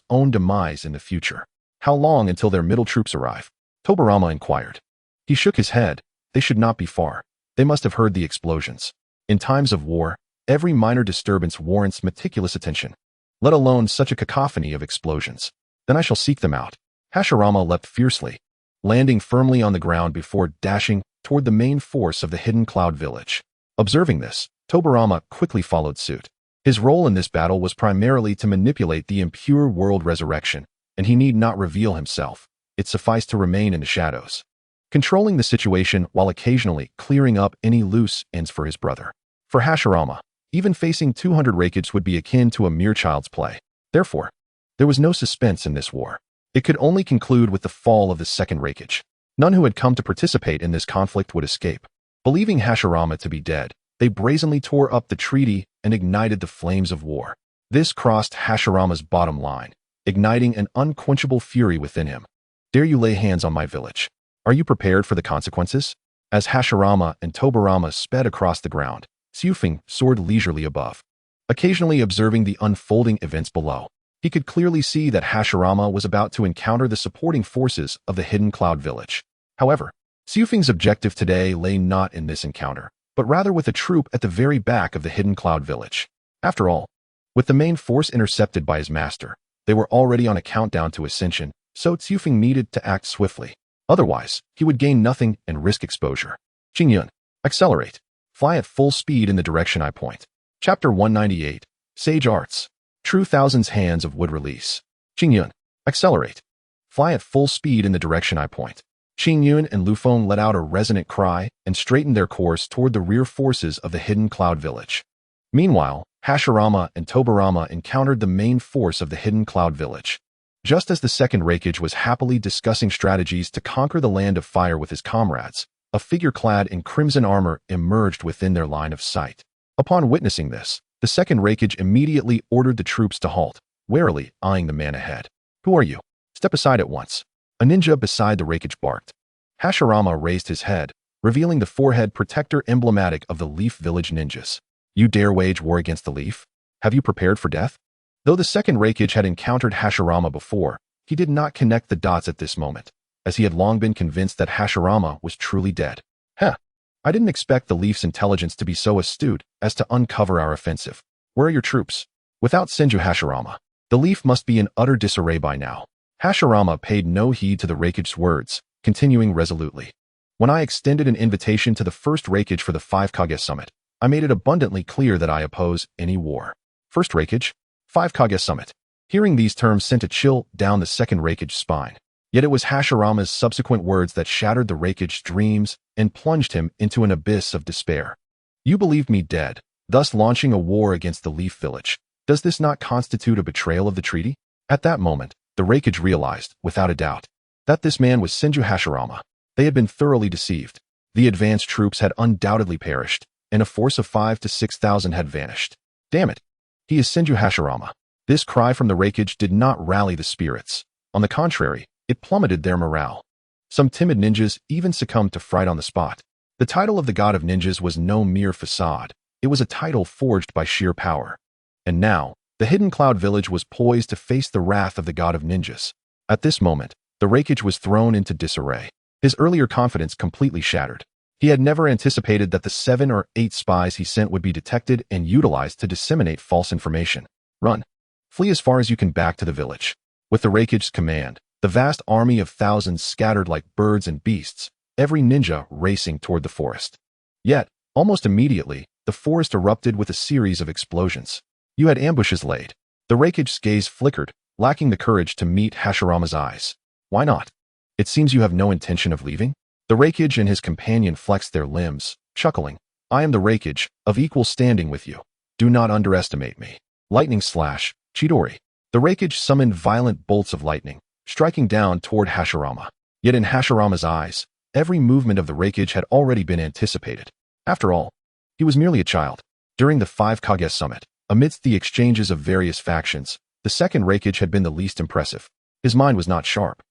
Speaker 1: own demise in the future. How long until their middle troops arrive? Tobirama inquired. He shook his head. They should not be far. They must have heard the explosions. In times of war, every minor disturbance warrants meticulous attention, let alone such a cacophony of explosions. Then I shall seek them out. Hashirama leapt fiercely, landing firmly on the ground before dashing toward the main force of the Hidden Cloud Village. Observing this, Tobirama quickly followed suit. His role in this battle was primarily to manipulate the impure world resurrection, and he need not reveal himself. It sufficed to remain in the shadows, controlling the situation while occasionally clearing up any loose ends for his brother. For Hashirama, even facing 200 Raikage would be akin to a mere child's play. Therefore, there was no suspense in this war. It could only conclude with the fall of the second Raikage. None who had come to participate in this conflict would escape. Believing Hashirama to be dead, they brazenly tore up the treaty and ignited the flames of war. This crossed Hashirama's bottom line, igniting an unquenchable fury within him. Dare you lay hands on my village? Are you prepared for the consequences? As Hashirama and Tobirama sped across the ground, Xufeng soared leisurely above, occasionally observing the unfolding events below. He could clearly see that Hashirama was about to encounter the supporting forces of the Hidden Cloud Village. However, Xufeng's objective today lay not in this encounter, but rather with a troop at the very back of the Hidden Cloud Village. After all, with the main force intercepted by his master, they were already on a countdown to ascension, so Xufeng needed to act swiftly. Otherwise, he would gain nothing and risk exposure. Qingyun, accelerate. Fly at full speed in the direction I point. Chapter 198, Sage Arts. True Thousand's Hands of Wood Release. Qingyun, accelerate. Fly at full speed in the direction I point. Qingyun and Lufeng let out a resonant cry and straightened their course toward the rear forces of the Hidden Cloud Village. Meanwhile, Hashirama and Tobirama encountered the main force of the Hidden Cloud Village. Just as the second Raikage was happily discussing strategies to conquer the Land of Fire with his comrades, a figure clad in crimson armor emerged within their line of sight. Upon witnessing this, the second Raikage immediately ordered the troops to halt, warily eyeing the man ahead. "Who are you? Step aside at once." A ninja beside the Raikage barked. Hashirama raised his head, revealing the forehead protector emblematic of the Leaf Village ninjas. "You dare wage war against the Leaf? Have you prepared for death?" Though the second Raikage had encountered Hashirama before, he did not connect the dots at this moment, as he had long been convinced that Hashirama was truly dead. "Huh. I didn't expect the Leaf's intelligence to be so astute as to uncover our offensive. Where are your troops?" "Without Senju Hashirama. The Leaf must be in utter disarray by now." Hashirama paid no heed to the Raikage's words, continuing resolutely. "When I extended an invitation to the first Raikage for the 5 Kage Summit, I made it abundantly clear that I oppose any war." "First Raikage? 5 Kage Summit." Hearing these terms sent a chill down the second Raikage's spine. Yet it was Hashirama's subsequent words that shattered the Raikage's dreams and plunged him into an abyss of despair. "You believed me dead, thus launching a war against the Leaf Village. Does this not constitute a betrayal of the treaty?" At that moment, the Raikage realized, without a doubt, that this man was Senju Hashirama. They had been thoroughly deceived. The advanced troops had undoubtedly perished, and a force of 5,000 to 6,000 had vanished. "Damn it! He is Senju Hashirama." This cry from the Raikage did not rally the spirits. On the contrary, it plummeted their morale. Some timid ninjas even succumbed to fright on the spot. The title of the God of Ninjas was no mere facade. It was a title forged by sheer power. And now, the Hidden Cloud Village was poised to face the wrath of the God of Ninjas. At this moment, the Raikage was thrown into disarray. His earlier confidence completely shattered. He had never anticipated that the 7 or 8 spies he sent would be detected and utilized to disseminate false information. "Run. Flee as far as you can back to the village." With the Raikage's command, the vast army of thousands scattered like birds and beasts, every ninja racing toward the forest. Yet, almost immediately, the forest erupted with a series of explosions. "You had ambushes laid." The Raikage's gaze flickered, lacking the courage to meet Hashirama's eyes. "Why not? It seems you have no intention of leaving?" The Raikage and his companion flexed their limbs, chuckling. "I am the Raikage, of equal standing with you. Do not underestimate me." Lightning slash, Chidori. The Raikage summoned violent bolts of lightning, striking down toward Hashirama. Yet in Hashirama's eyes, every movement of the Raikage had already been anticipated. After all, he was merely a child. During the 5 Kage Summit, amidst the exchanges of various factions, the second Raikage had been the least impressive. His mind was not sharp.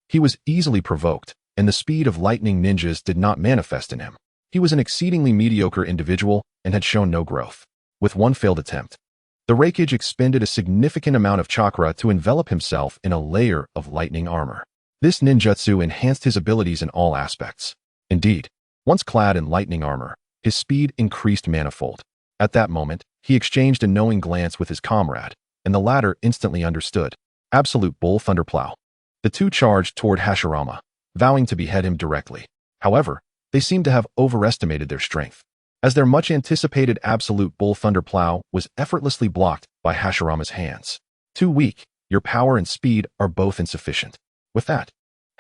Speaker 1: He was easily provoked, and the speed of lightning ninjas did not manifest in him. He was an exceedingly mediocre individual and had shown no growth. With one failed attempt, the Raikage expended a significant amount of chakra to envelop himself in a layer of lightning armor. This ninjutsu enhanced his abilities in all aspects. Indeed, once clad in lightning armor, his speed increased manifold. At that moment, he exchanged a knowing glance with his comrade, and the latter instantly understood. Absolute Bull Thunderplow. The two charged toward Hashirama, vowing to behead him directly. However, they seemed to have overestimated their strength, as their much-anticipated Absolute Bull Thunderplow was effortlessly blocked by Hashirama's hands. "Too weak, your power and speed are both insufficient." With that,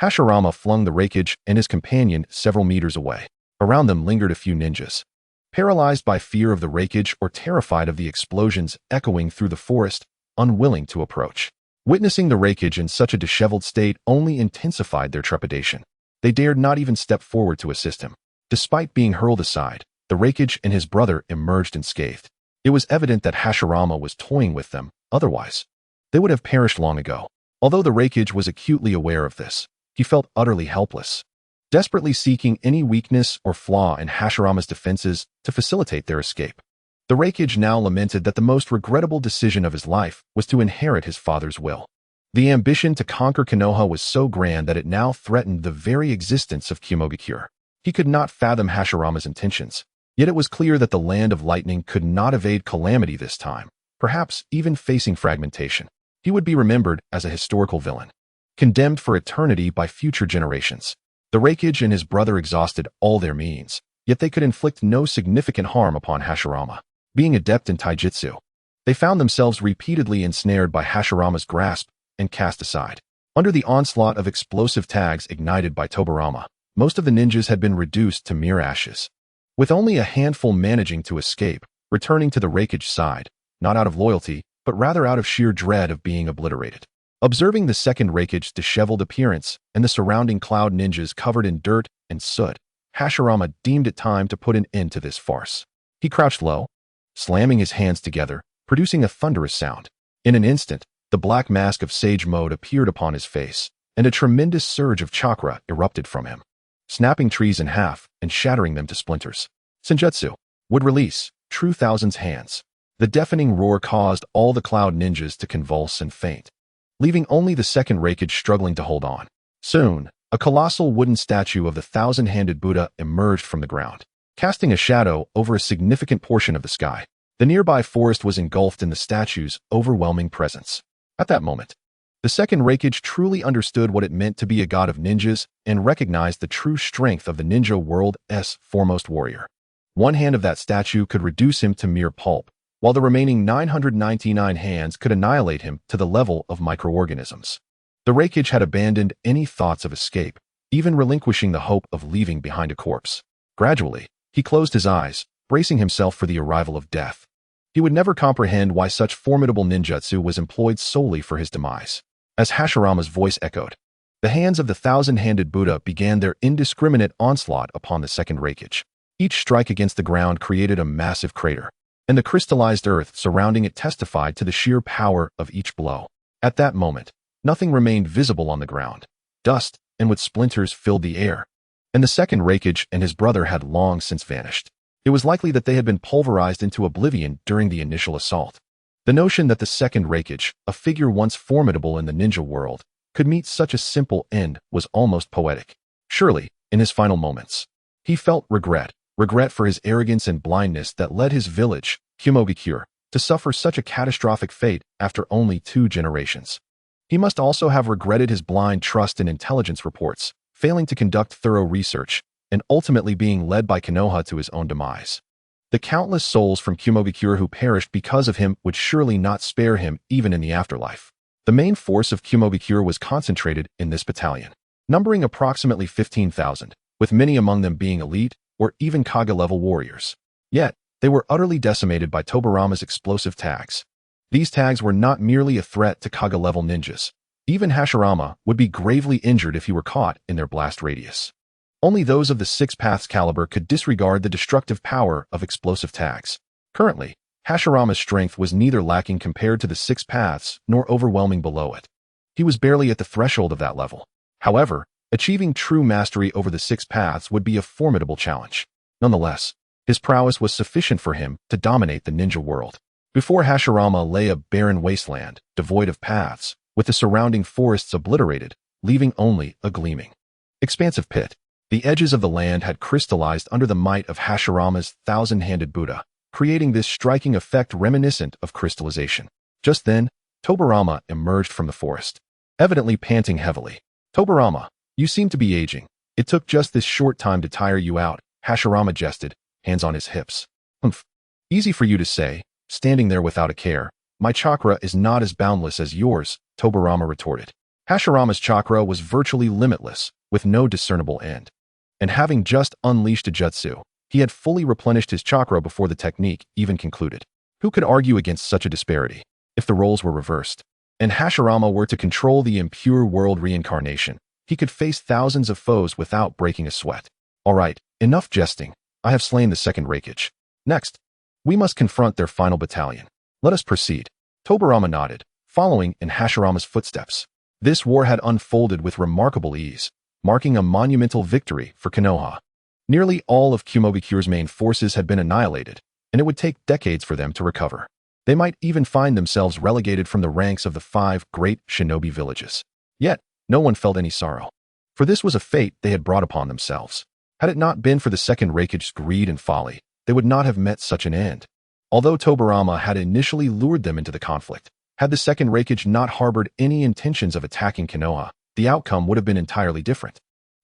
Speaker 1: Hashirama flung the Raikage and his companion several meters away. Around them lingered a few ninjas. Paralyzed by fear of the Raikage or terrified of the explosions echoing through the forest, unwilling to approach. Witnessing the Raikage in such a disheveled state only intensified their trepidation. They dared not even step forward to assist him. Despite being hurled aside, the Raikage and his brother emerged unscathed. It was evident that Hashirama was toying with them, otherwise, they would have perished long ago. Although the Raikage was acutely aware of this, he felt utterly helpless, desperately seeking any weakness or flaw in Hashirama's defenses to facilitate their escape. The Raikage now lamented that the most regrettable decision of his life was to inherit his father's will. The ambition to conquer Konoha was so grand that it now threatened the very existence of Kyomogakure. He could not fathom Hashirama's intentions, yet it was clear that the Land of Lightning could not evade calamity this time, perhaps even facing fragmentation. He would be remembered as a historical villain, condemned for eternity by future generations. The Raikage and his brother exhausted all their means, yet they could inflict no significant harm upon Hashirama. Being adept in taijutsu, they found themselves repeatedly ensnared by Hashirama's grasp and cast aside. Under the onslaught of explosive tags ignited by Tobirama, most of the ninjas had been reduced to mere ashes, with only a handful managing to escape, returning to the Raikage side, not out of loyalty, but rather out of sheer dread of being obliterated. Observing the second Raikage's disheveled appearance and the surrounding cloud ninjas covered in dirt and soot, Hashirama deemed it time to put an end to this farce. He crouched low, slamming his hands together, producing a thunderous sound. In an instant, the black mask of Sage Mode appeared upon his face, and a tremendous surge of chakra erupted from him, snapping trees in half and shattering them to splinters. Senjutsu would release True Thousand's hands. The deafening roar caused all the Cloud Ninjas to convulse and faint, leaving only the second Raikage struggling to hold on. Soon, a colossal wooden statue of the thousand-handed Buddha emerged from the ground, casting a shadow over a significant portion of the sky. The nearby forest was engulfed in the statue's overwhelming presence. At that moment, the second Raikage truly understood what it meant to be a god of ninjas and recognized the true strength of the ninja world's foremost warrior. One hand of that statue could reduce him to mere pulp, while the remaining 999 hands could annihilate him to the level of microorganisms. The Raikage had abandoned any thoughts of escape, even relinquishing the hope of leaving behind a corpse. Gradually, he closed his eyes, bracing himself for the arrival of death. He would never comprehend why such formidable ninjutsu was employed solely for his demise. As Hashirama's voice echoed, the hands of the thousand-handed Buddha began their indiscriminate onslaught upon the second Raikage. Each strike against the ground created a massive crater, and the crystallized earth surrounding it testified to the sheer power of each blow. At that moment, nothing remained visible on the ground. Dust and with splinters filled the air, and the second Raikage and his brother had long since vanished. It was likely that they had been pulverized into oblivion during the initial assault. The notion that the second Raikage, a figure once formidable in the ninja world, could meet such a simple end was almost poetic. Surely, in his final moments, he felt regret for his arrogance and blindness that led his village, Shinobi, to suffer such a catastrophic fate after only 2 generations. He must also have regretted his blind trust in intelligence reports, failing to conduct thorough research, and ultimately being led by Konoha to his own demise. The countless souls from Shinobi who perished because of him would surely not spare him even in the afterlife. The main force of Shinobi was concentrated in this battalion, numbering approximately 15,000, with many among them being elite or even Kage-level warriors. Yet, they were utterly decimated by Tobirama's explosive tags. These tags were not merely a threat to Kage-level ninjas. Even Hashirama would be gravely injured if he were caught in their blast radius. Only those of the Six Paths caliber could disregard the destructive power of explosive tags. Currently, Hashirama's strength was neither lacking compared to the Six Paths nor overwhelming below it. He was barely at the threshold of that level. However, achieving true mastery over the Six Paths would be a formidable challenge. Nonetheless, his prowess was sufficient for him to dominate the ninja world. Before Hashirama lay a barren wasteland, devoid of paths, with the surrounding forests obliterated, leaving only a gleaming, expansive pit. The edges of the land had crystallized under the might of Hashirama's thousand-handed Buddha, creating this striking effect reminiscent of crystallization. Just then, Tobirama emerged from the forest, evidently panting heavily. "Tobirama, you seem to be aging. It took just this short time to tire you out," Hashirama jested, hands on his hips. "Humph. Easy for you to say, standing there without a care. My chakra is not as boundless as yours," Tobirama retorted. Hashirama's chakra was virtually limitless, with no discernible end. And having just unleashed a jutsu, he had fully replenished his chakra before the technique even concluded. Who could argue against such a disparity, if the roles were reversed? And Hashirama were to control the impure world reincarnation, he could face thousands of foes without breaking a sweat. All right, enough jesting. I have slain the second Raikage. Next, we must confront their final battalion. Let us proceed. Tobirama nodded, following in Hashirama's footsteps. This war had unfolded with remarkable ease, marking a monumental victory for Konoha. Nearly all of Shinobi's main forces had been annihilated, and it would take decades for them to recover. They might even find themselves relegated from the ranks of the 5 great shinobi villages. Yet, no one felt any sorrow, for this was a fate they had brought upon themselves. Had it not been for the second Raikage's greed and folly, they would not have met such an end. Although Tobirama had initially lured them into the conflict, had the second Raikage not harbored any intentions of attacking Konoha, the outcome would have been entirely different.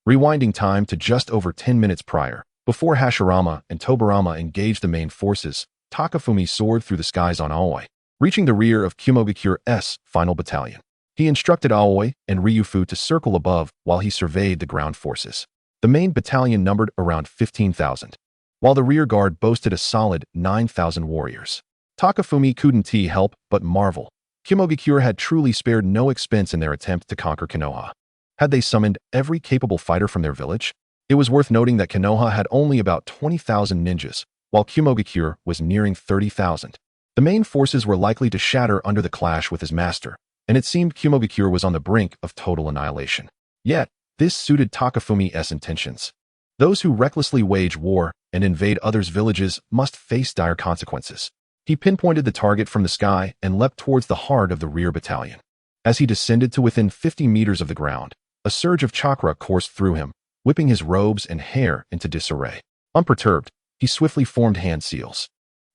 Speaker 1: Rewinding time to just over 10 minutes prior, before Hashirama and Tobirama engaged the main forces, Takafumi soared through the skies on Aoi, reaching the rear of Shinobi's final battalion. He instructed Aoi and Ryufu to circle above while he surveyed the ground forces. The main battalion numbered around 15,000, while the rear guard boasted a solid 9,000 warriors. Takafumi couldn't help but marvel. Shinobi had truly spared no expense in their attempt to conquer Konoha. Had they summoned every capable fighter from their village? It was worth noting that Konoha had only about 20,000 ninjas, while Kumogakure was nearing 30,000. The main forces were likely to shatter under the clash with his master, and it seemed Kumogakure was on the brink of total annihilation. Yet, this suited Takafumi's intentions. Those who recklessly wage war and invade others' villages must face dire consequences. He pinpointed the target from the sky and leapt towards the heart of the rear battalion. As he descended to within 50 meters of the ground, a surge of chakra coursed through him, whipping his robes and hair into disarray. Unperturbed, he swiftly formed hand seals.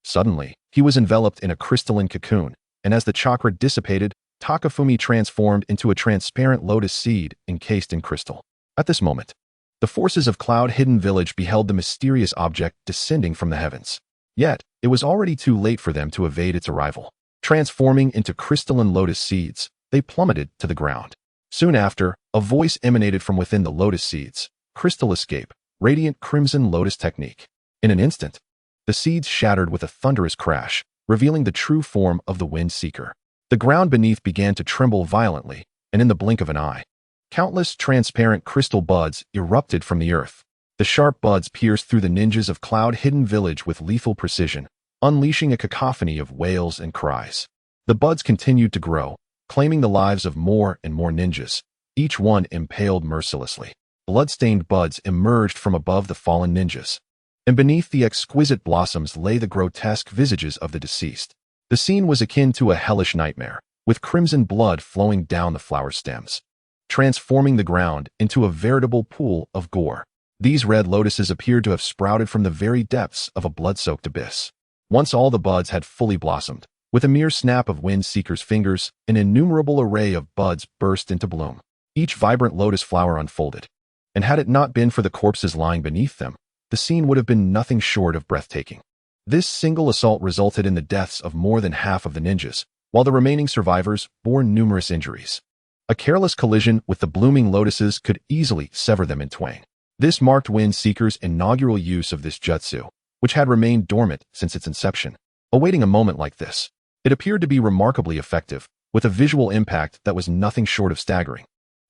Speaker 1: Suddenly, he was enveloped in a crystalline cocoon, and as the chakra dissipated, Takafumi transformed into a transparent lotus seed encased in crystal. At this moment, the forces of Cloud Hidden Village beheld the mysterious object descending from the heavens. Yet, it was already too late for them to evade its arrival. Transforming into crystalline lotus seeds, they plummeted to the ground. Soon after, a voice emanated from within the lotus seeds. Crystal escape, radiant crimson lotus technique. In an instant, the seeds shattered with a thunderous crash, revealing the true form of the Wind Seeker. The ground beneath began to tremble violently, and in the blink of an eye, countless transparent crystal buds erupted from the earth. The sharp buds pierced through the ninjas of Cloud Hidden Village with lethal precision, unleashing a cacophony of wails and cries. The buds continued to grow, claiming the lives of more and more ninjas, each one impaled mercilessly. Blood-stained buds emerged from above the fallen ninjas, and beneath the exquisite blossoms lay the grotesque visages of the deceased. The scene was akin to a hellish nightmare, with crimson blood flowing down the flower stems, transforming the ground into a veritable pool of gore. These red lotuses appeared to have sprouted from the very depths of a blood-soaked abyss. Once all the buds had fully blossomed, with a mere snap of Wind Seeker's fingers, an innumerable array of buds burst into bloom. Each vibrant lotus flower unfolded, and had it not been for the corpses lying beneath them, the scene would have been nothing short of breathtaking. This single assault resulted in the deaths of more than half of the ninjas, while the remaining survivors bore numerous injuries. A careless collision with the blooming lotuses could easily sever them in twain. This marked Wind Seeker's inaugural use of this jutsu, which had remained dormant since its inception. Awaiting a moment like this, it appeared to be remarkably effective, with a visual impact that was nothing short of staggering.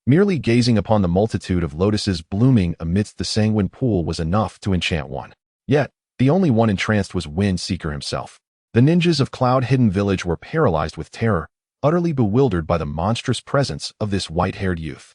Speaker 1: Merely gazing upon the multitude of lotuses blooming amidst the sanguine pool was enough to enchant one. Yet, the only one entranced was Wind Seeker himself. The ninjas of Cloud Hidden Village were paralyzed with terror, utterly bewildered by the monstrous presence of this white-haired youth.